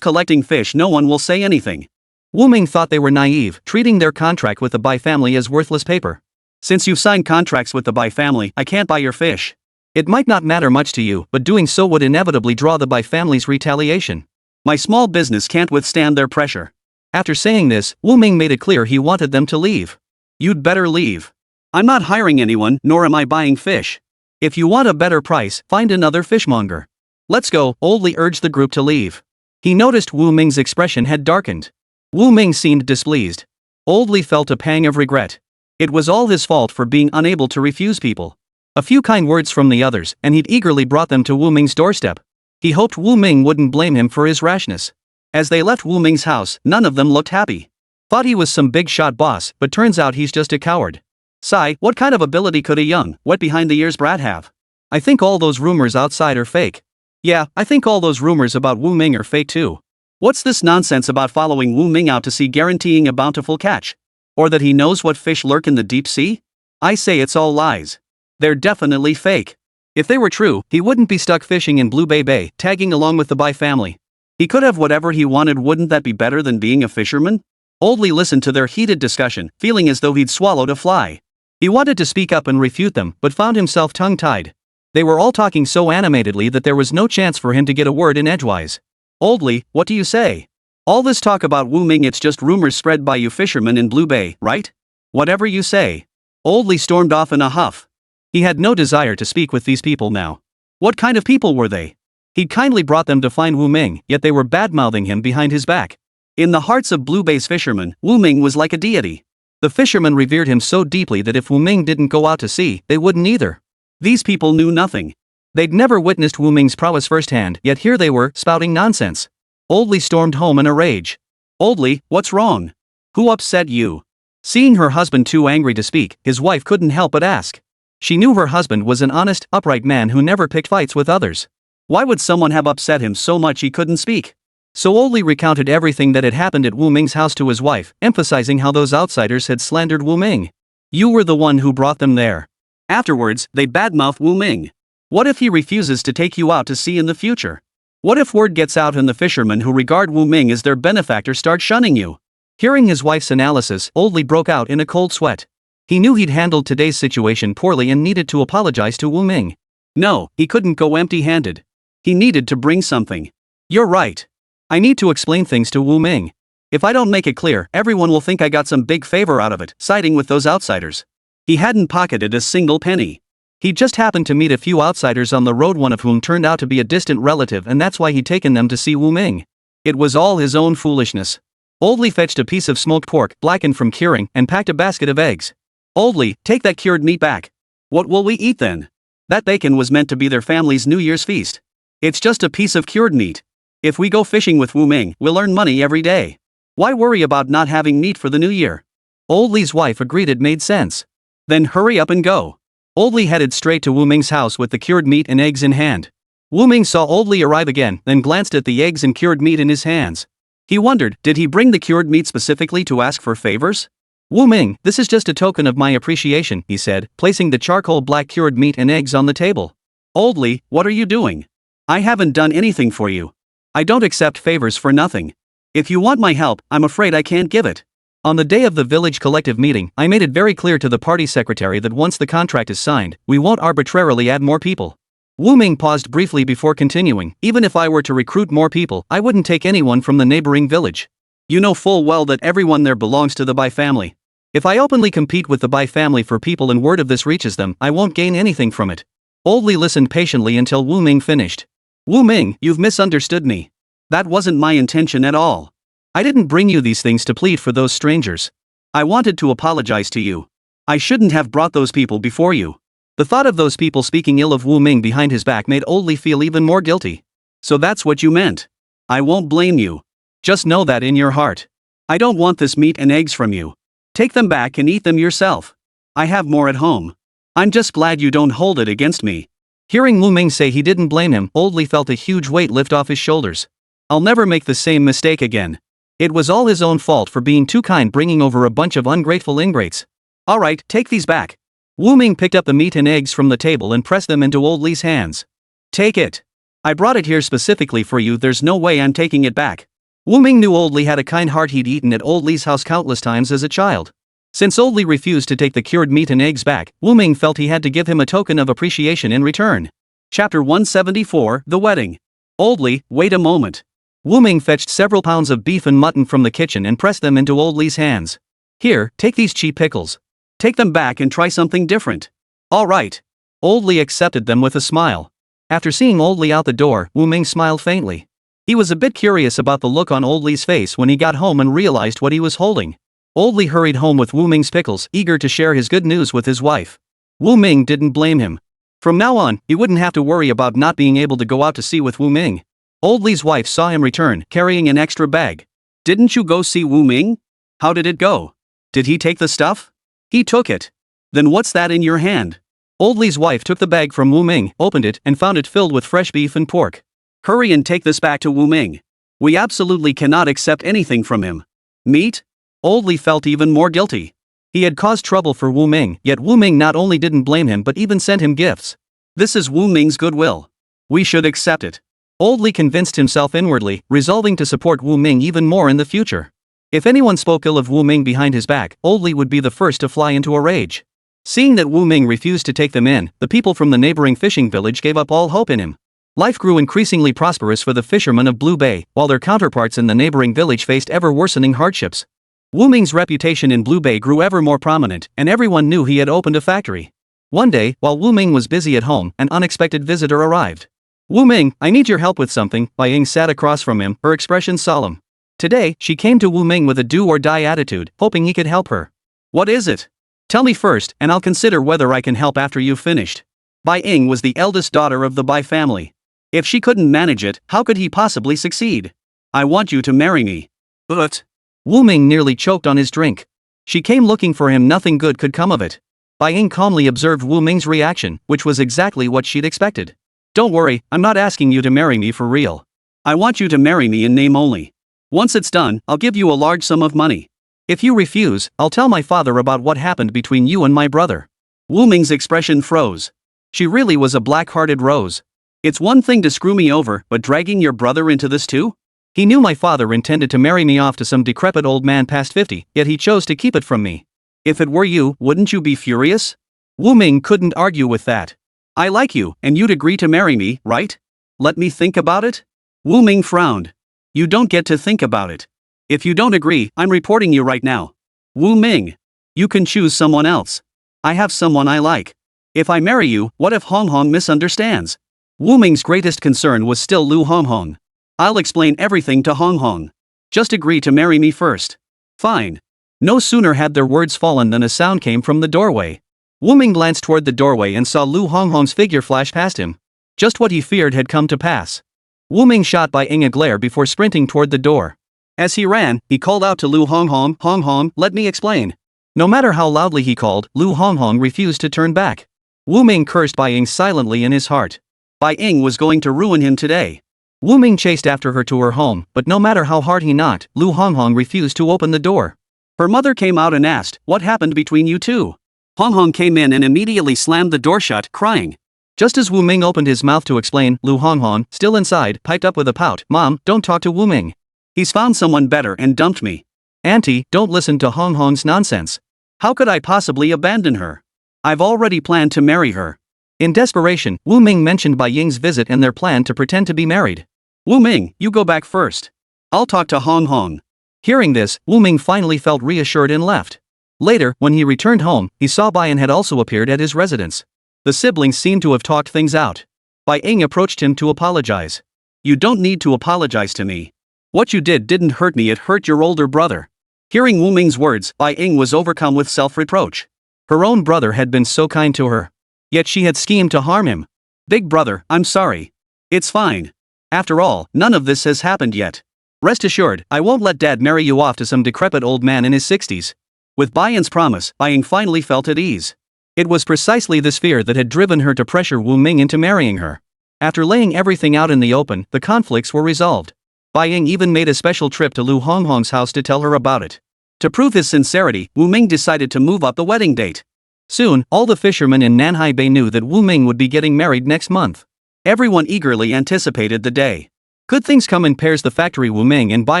collecting fish, no one will say anything. Wu Ming thought they were naive, treating their contract with the Bai family as worthless paper. Since you've signed contracts with the Bai family, I can't buy your fish. It might not matter much to you, but doing so would inevitably draw the Bai family's retaliation. My small business can't withstand their pressure. After saying this, Wu Ming made it clear he wanted them to leave. You'd better leave. I'm not hiring anyone, nor am I buying fish. If you want a better price, find another fishmonger. Let's go, Old Li urged the group to leave. He noticed Wu Ming's expression had darkened. Wu Ming seemed displeased. Old Li felt a pang of regret. It was all his fault for being unable to refuse people. A few kind words from the others, and he'd eagerly brought them to Wu Ming's doorstep. He hoped Wu Ming wouldn't blame him for his rashness. As they left Wu Ming's house, none of them looked happy. Thought he was some big shot boss, but turns out he's just a coward. Sigh, what kind of ability could a young, wet behind the ears brat have? I think all those rumors outside are fake. Yeah, I think all those rumors about Wu Ming are fake too. What's this nonsense about following Wu Ming out to sea guaranteeing a bountiful catch? Or that he knows what fish lurk in the deep sea? I say it's all lies. They're definitely fake. If they were true, he wouldn't be stuck fishing in Blue Bay, tagging along with the Bai family. He could have whatever he wanted. Wouldn't that be better than being a fisherman? Oldly listened to their heated discussion, feeling as though he'd swallowed a fly. He wanted to speak up and refute them, but found himself tongue-tied. They were all talking so animatedly that there was no chance for him to get a word in edgewise. Oldly, what do you say? All this talk about Wu Ming, it's just rumors spread by you fishermen in Blue Bay, right? Whatever you say. Oldly stormed off in a huff. He had no desire to speak with these people now. What kind of people were they? He'd kindly brought them to find Wu Ming, yet they were bad-mouthing him behind his back. In the hearts of Blue Bay's fishermen, Wu Ming was like a deity. The fishermen revered him so deeply that if Wu Ming didn't go out to sea, they wouldn't either. These people knew nothing. They'd never witnessed Wu Ming's prowess firsthand, yet here they were, spouting nonsense. Oldly stormed home in a rage. Oldly, what's wrong? Who upset you? Seeing her husband too angry to speak, his wife couldn't help but ask. She knew her husband was an honest, upright man who never picked fights with others. Why would someone have upset him so much he couldn't speak? So Oldly recounted everything that had happened at Wu Ming's house to his wife, emphasizing how those outsiders had slandered Wu Ming. You were the one who brought them there. Afterwards, they badmouth Wu Ming. What if he refuses to take you out to sea in the future? What if word gets out and the fishermen who regard Wu Ming as their benefactor start shunning you? Hearing his wife's analysis, Oldly broke out in a cold sweat. He knew he'd handled today's situation poorly and needed to apologize to Wu Ming. No, he couldn't go empty-handed. He needed to bring something. You're right. I need to explain things to Wu Ming. If I don't make it clear, everyone will think I got some big favor out of it, siding with those outsiders. He hadn't pocketed a single penny. He just happened to meet a few outsiders on the road, one of whom turned out to be a distant relative, and that's why he'd taken them to see Wu Ming. It was all his own foolishness. Oldly fetched a piece of smoked pork, blackened from curing, and packed a basket of eggs. Oldly, take that cured meat back. What will we eat then? That bacon was meant to be their family's New Year's feast. It's just a piece of cured meat. If we go fishing with Wu Ming, we'll earn money every day. Why worry about not having meat for the new year? Oldly's wife agreed it made sense. Then hurry up and go. Oldly headed straight to Wu Ming's house with the cured meat and eggs in hand. Wu Ming saw Oldly arrive again, then glanced at the eggs and cured meat in his hands. He wondered, did he bring the cured meat specifically to ask for favors? Wu Ming, this is just a token of my appreciation, he said, placing the charcoal black cured meat and eggs on the table. Oldly, what are you doing? I haven't done anything for you. I don't accept favors for nothing. If you want my help, I'm afraid I can't give it. On the day of the village collective meeting, I made it very clear to the party secretary that once the contract is signed, we won't arbitrarily add more people. Wu Ming paused briefly before continuing, even if I were to recruit more people, I wouldn't take anyone from the neighboring village. You know full well that everyone there belongs to the Bai family. If I openly compete with the Bai family for people and word of this reaches them, I won't gain anything from it. Oldly listened patiently until Wu Ming finished. Wu Ming, you've misunderstood me. That wasn't my intention at all. I didn't bring you these things to plead for those strangers. I wanted to apologize to you. I shouldn't have brought those people before you. The thought of those people speaking ill of Wu Ming behind his back made Oldly feel even more guilty. So that's what you meant. I won't blame you. Just know that in your heart. I don't want this meat and eggs from you. Take them back and eat them yourself. I have more at home. I'm just glad you don't hold it against me. Hearing Wu Ming say he didn't blame him, Oldly felt a huge weight lift off his shoulders. I'll never make the same mistake again. It was all his own fault for being too kind, bringing over a bunch of ungrateful ingrates. Alright, take these back. Wu Ming picked up the meat and eggs from the table and pressed them into Oldly's hands. Take it. I brought it here specifically for you, there's no way I'm taking it back. Wu Ming knew Oldly had a kind heart. He'd eaten at Oldly's house countless times as a child. Since Oldly refused to take the cured meat and eggs back, Wu Ming felt he had to give him a token of appreciation in return. Chapter 174, The Wedding. Oldly, wait a moment. Wu Ming fetched several pounds of beef and mutton from the kitchen and pressed them into Oldly's hands. Here, take these cheap pickles. Take them back and try something different. All right. Oldly accepted them with a smile. After seeing Oldly out the door, Wu Ming smiled faintly. He was a bit curious about the look on Oldly's face when he got home and realized what he was holding. Oldly hurried home with Wu Ming's pickles, eager to share his good news with his wife. Wu Ming didn't blame him. From now on, he wouldn't have to worry about not being able to go out to sea with Wu Ming. Old Li's wife saw him return, carrying an extra bag. Didn't you go see Wu Ming? How did it go? Did he take the stuff? He took it. Then what's that in your hand? Old Li's wife took the bag from Wu Ming, opened it, and found it filled with fresh beef and pork. Hurry and take this back to Wu Ming. We absolutely cannot accept anything from him. Meat? Old Li felt even more guilty. He had caused trouble for Wu Ming, yet Wu Ming not only didn't blame him but even sent him gifts. This is Wu Ming's goodwill. We should accept it. Old Li convinced himself inwardly, resolving to support Wu Ming even more in the future. If anyone spoke ill of Wu Ming behind his back, Old Li would be the first to fly into a rage. Seeing that Wu Ming refused to take them in, the people from the neighboring fishing village gave up all hope in him. Life grew increasingly prosperous for the fishermen of Blue Bay, while their counterparts in the neighboring village faced ever-worsening hardships. Wu Ming's reputation in Blue Bay grew ever more prominent, and everyone knew he had opened a factory. One day, while Wu Ming was busy at home, an unexpected visitor arrived. Wu Ming, I need your help with something. Bai Ying sat across from him, her expression solemn. Today, she came to Wu Ming with a do-or-die attitude, hoping he could help her. What is it? Tell me first, and I'll consider whether I can help after you've finished. Bai Ying was the eldest daughter of the Bai family. If she couldn't manage it, how could he possibly succeed? I want you to marry me. But Wu Ming nearly choked on his drink. She came looking for him, nothing good could come of it. Bai Ying calmly observed Wu Ming's reaction, which was exactly what she'd expected. Don't worry, I'm not asking you to marry me for real. I want you to marry me in name only. Once it's done, I'll give you a large sum of money. If you refuse, I'll tell my father about what happened between you and my brother. Wu Ming's expression froze. She really was a black-hearted rose. It's one thing to screw me over, but dragging your brother into this too? He knew my father intended to marry me off to some decrepit old man past 50, yet he chose to keep it from me. If it were you, wouldn't you be furious? Wu Ming couldn't argue with that. I like you, and you'd agree to marry me, right? Let me think about it? Wu Ming frowned. You don't get to think about it. If you don't agree, I'm reporting you right now. Wu Ming. You can choose someone else. I have someone I like. If I marry you, what if Hong Hong misunderstands? Wu Ming's greatest concern was still Lu Hong Hong. I'll explain everything to Hong Hong. Just agree to marry me first. Fine. No sooner had their words fallen than a sound came from the doorway. Wu Ming glanced toward the doorway and saw Lu Hong Hong's figure flash past him. Just what he feared had come to pass. Wu Ming shot Bai Ying a glare before sprinting toward the door. As he ran, he called out to Lu Hong Hong, let me explain. No matter how loudly he called, Lu Hong Hong refused to turn back. Wu Ming cursed Bai Ying silently in his heart. Bai Ying was going to ruin him today. Wu Ming chased after her to her home, but no matter how hard he knocked, Lu Hong Hong refused to open the door. Her mother came out and asked, what happened between you two? Hong Hong came in and immediately slammed the door shut, crying. Just as Wu Ming opened his mouth to explain, Lu Hong Hong, still inside, piped up with a pout, Mom, don't talk to Wu Ming. He's found someone better and dumped me. Auntie, don't listen to Hong Hong's nonsense. How could I possibly abandon her? I've already planned to marry her. In desperation, Wu Ming mentioned Bai Ying's visit and their plan to pretend to be married. Wu Ming, you go back first. I'll talk to Hong Hong. Hearing this, Wu Ming finally felt reassured and left. Later, when he returned home, he saw Bai Ying had also appeared at his residence. The siblings seemed to have talked things out. Bai Ying approached him to apologize. You don't need to apologize to me. What you did didn't hurt me, it hurt your older brother. Hearing Wu Ming's words, Bai Ying was overcome with self-reproach. Her own brother had been so kind to her. Yet she had schemed to harm him. Big brother, I'm sorry. It's fine. After all, none of this has happened yet. Rest assured, I won't let Dad marry you off to some decrepit old man in his 60s. With Bai Ying's promise, Bai Ying finally felt at ease. It was precisely this fear that had driven her to pressure Wu Ming into marrying her. After laying everything out in the open, the conflicts were resolved. Bai Ying even made a special trip to Lu Hong Hong's house to tell her about it. To prove his sincerity, Wu Ming decided to move up the wedding date. Soon, all the fishermen in Nanhai Bay knew that Wu Ming would be getting married next month. Everyone eagerly anticipated the day. Good things come in pairs. The factory Wu Ming and Bai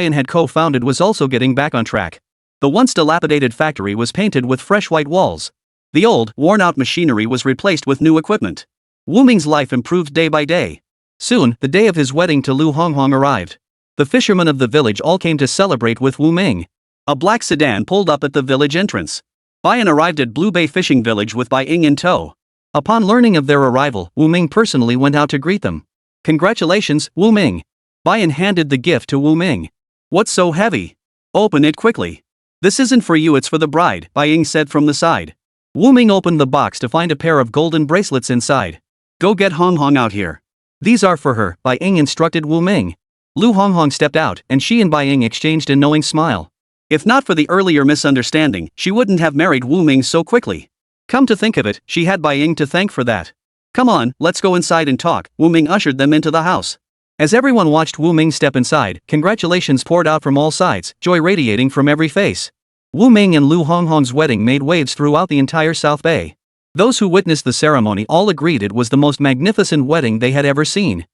Ying had co-founded was also getting back on track. The once dilapidated factory was painted with fresh white walls. The old, worn-out machinery was replaced with new equipment. Wu Ming's life improved day by day. Soon, the day of his wedding to Lu Hong Hong arrived. The fishermen of the village all came to celebrate with Wu Ming. A black sedan pulled up at the village entrance. Bai Ying arrived at Blue Bay Fishing Village with Bai Ying in tow. Upon learning of their arrival, Wu Ming personally went out to greet them. Congratulations, Wu Ming. Bai Ying handed the gift to Wu Ming. What's so heavy? Open it quickly. This isn't for you, it's for the bride, Bai Ying said from the side. Wu Ming opened the box to find a pair of golden bracelets inside. Go get Hong Hong out here. These are for her, Bai Ying instructed Wu Ming. Lu Honghong stepped out, and she and Bai Ying exchanged a knowing smile. If not for the earlier misunderstanding, she wouldn't have married Wu Ming so quickly. Come to think of it, she had Bai Ying to thank for that. Come on, let's go inside and talk. Wu Ming ushered them into the house. As everyone watched Wu Ming step inside, congratulations poured out from all sides, joy radiating from every face. Wu Ming and Lu Honghong's wedding made waves throughout the entire South Bay. Those who witnessed the ceremony all agreed it was the most magnificent wedding they had ever seen.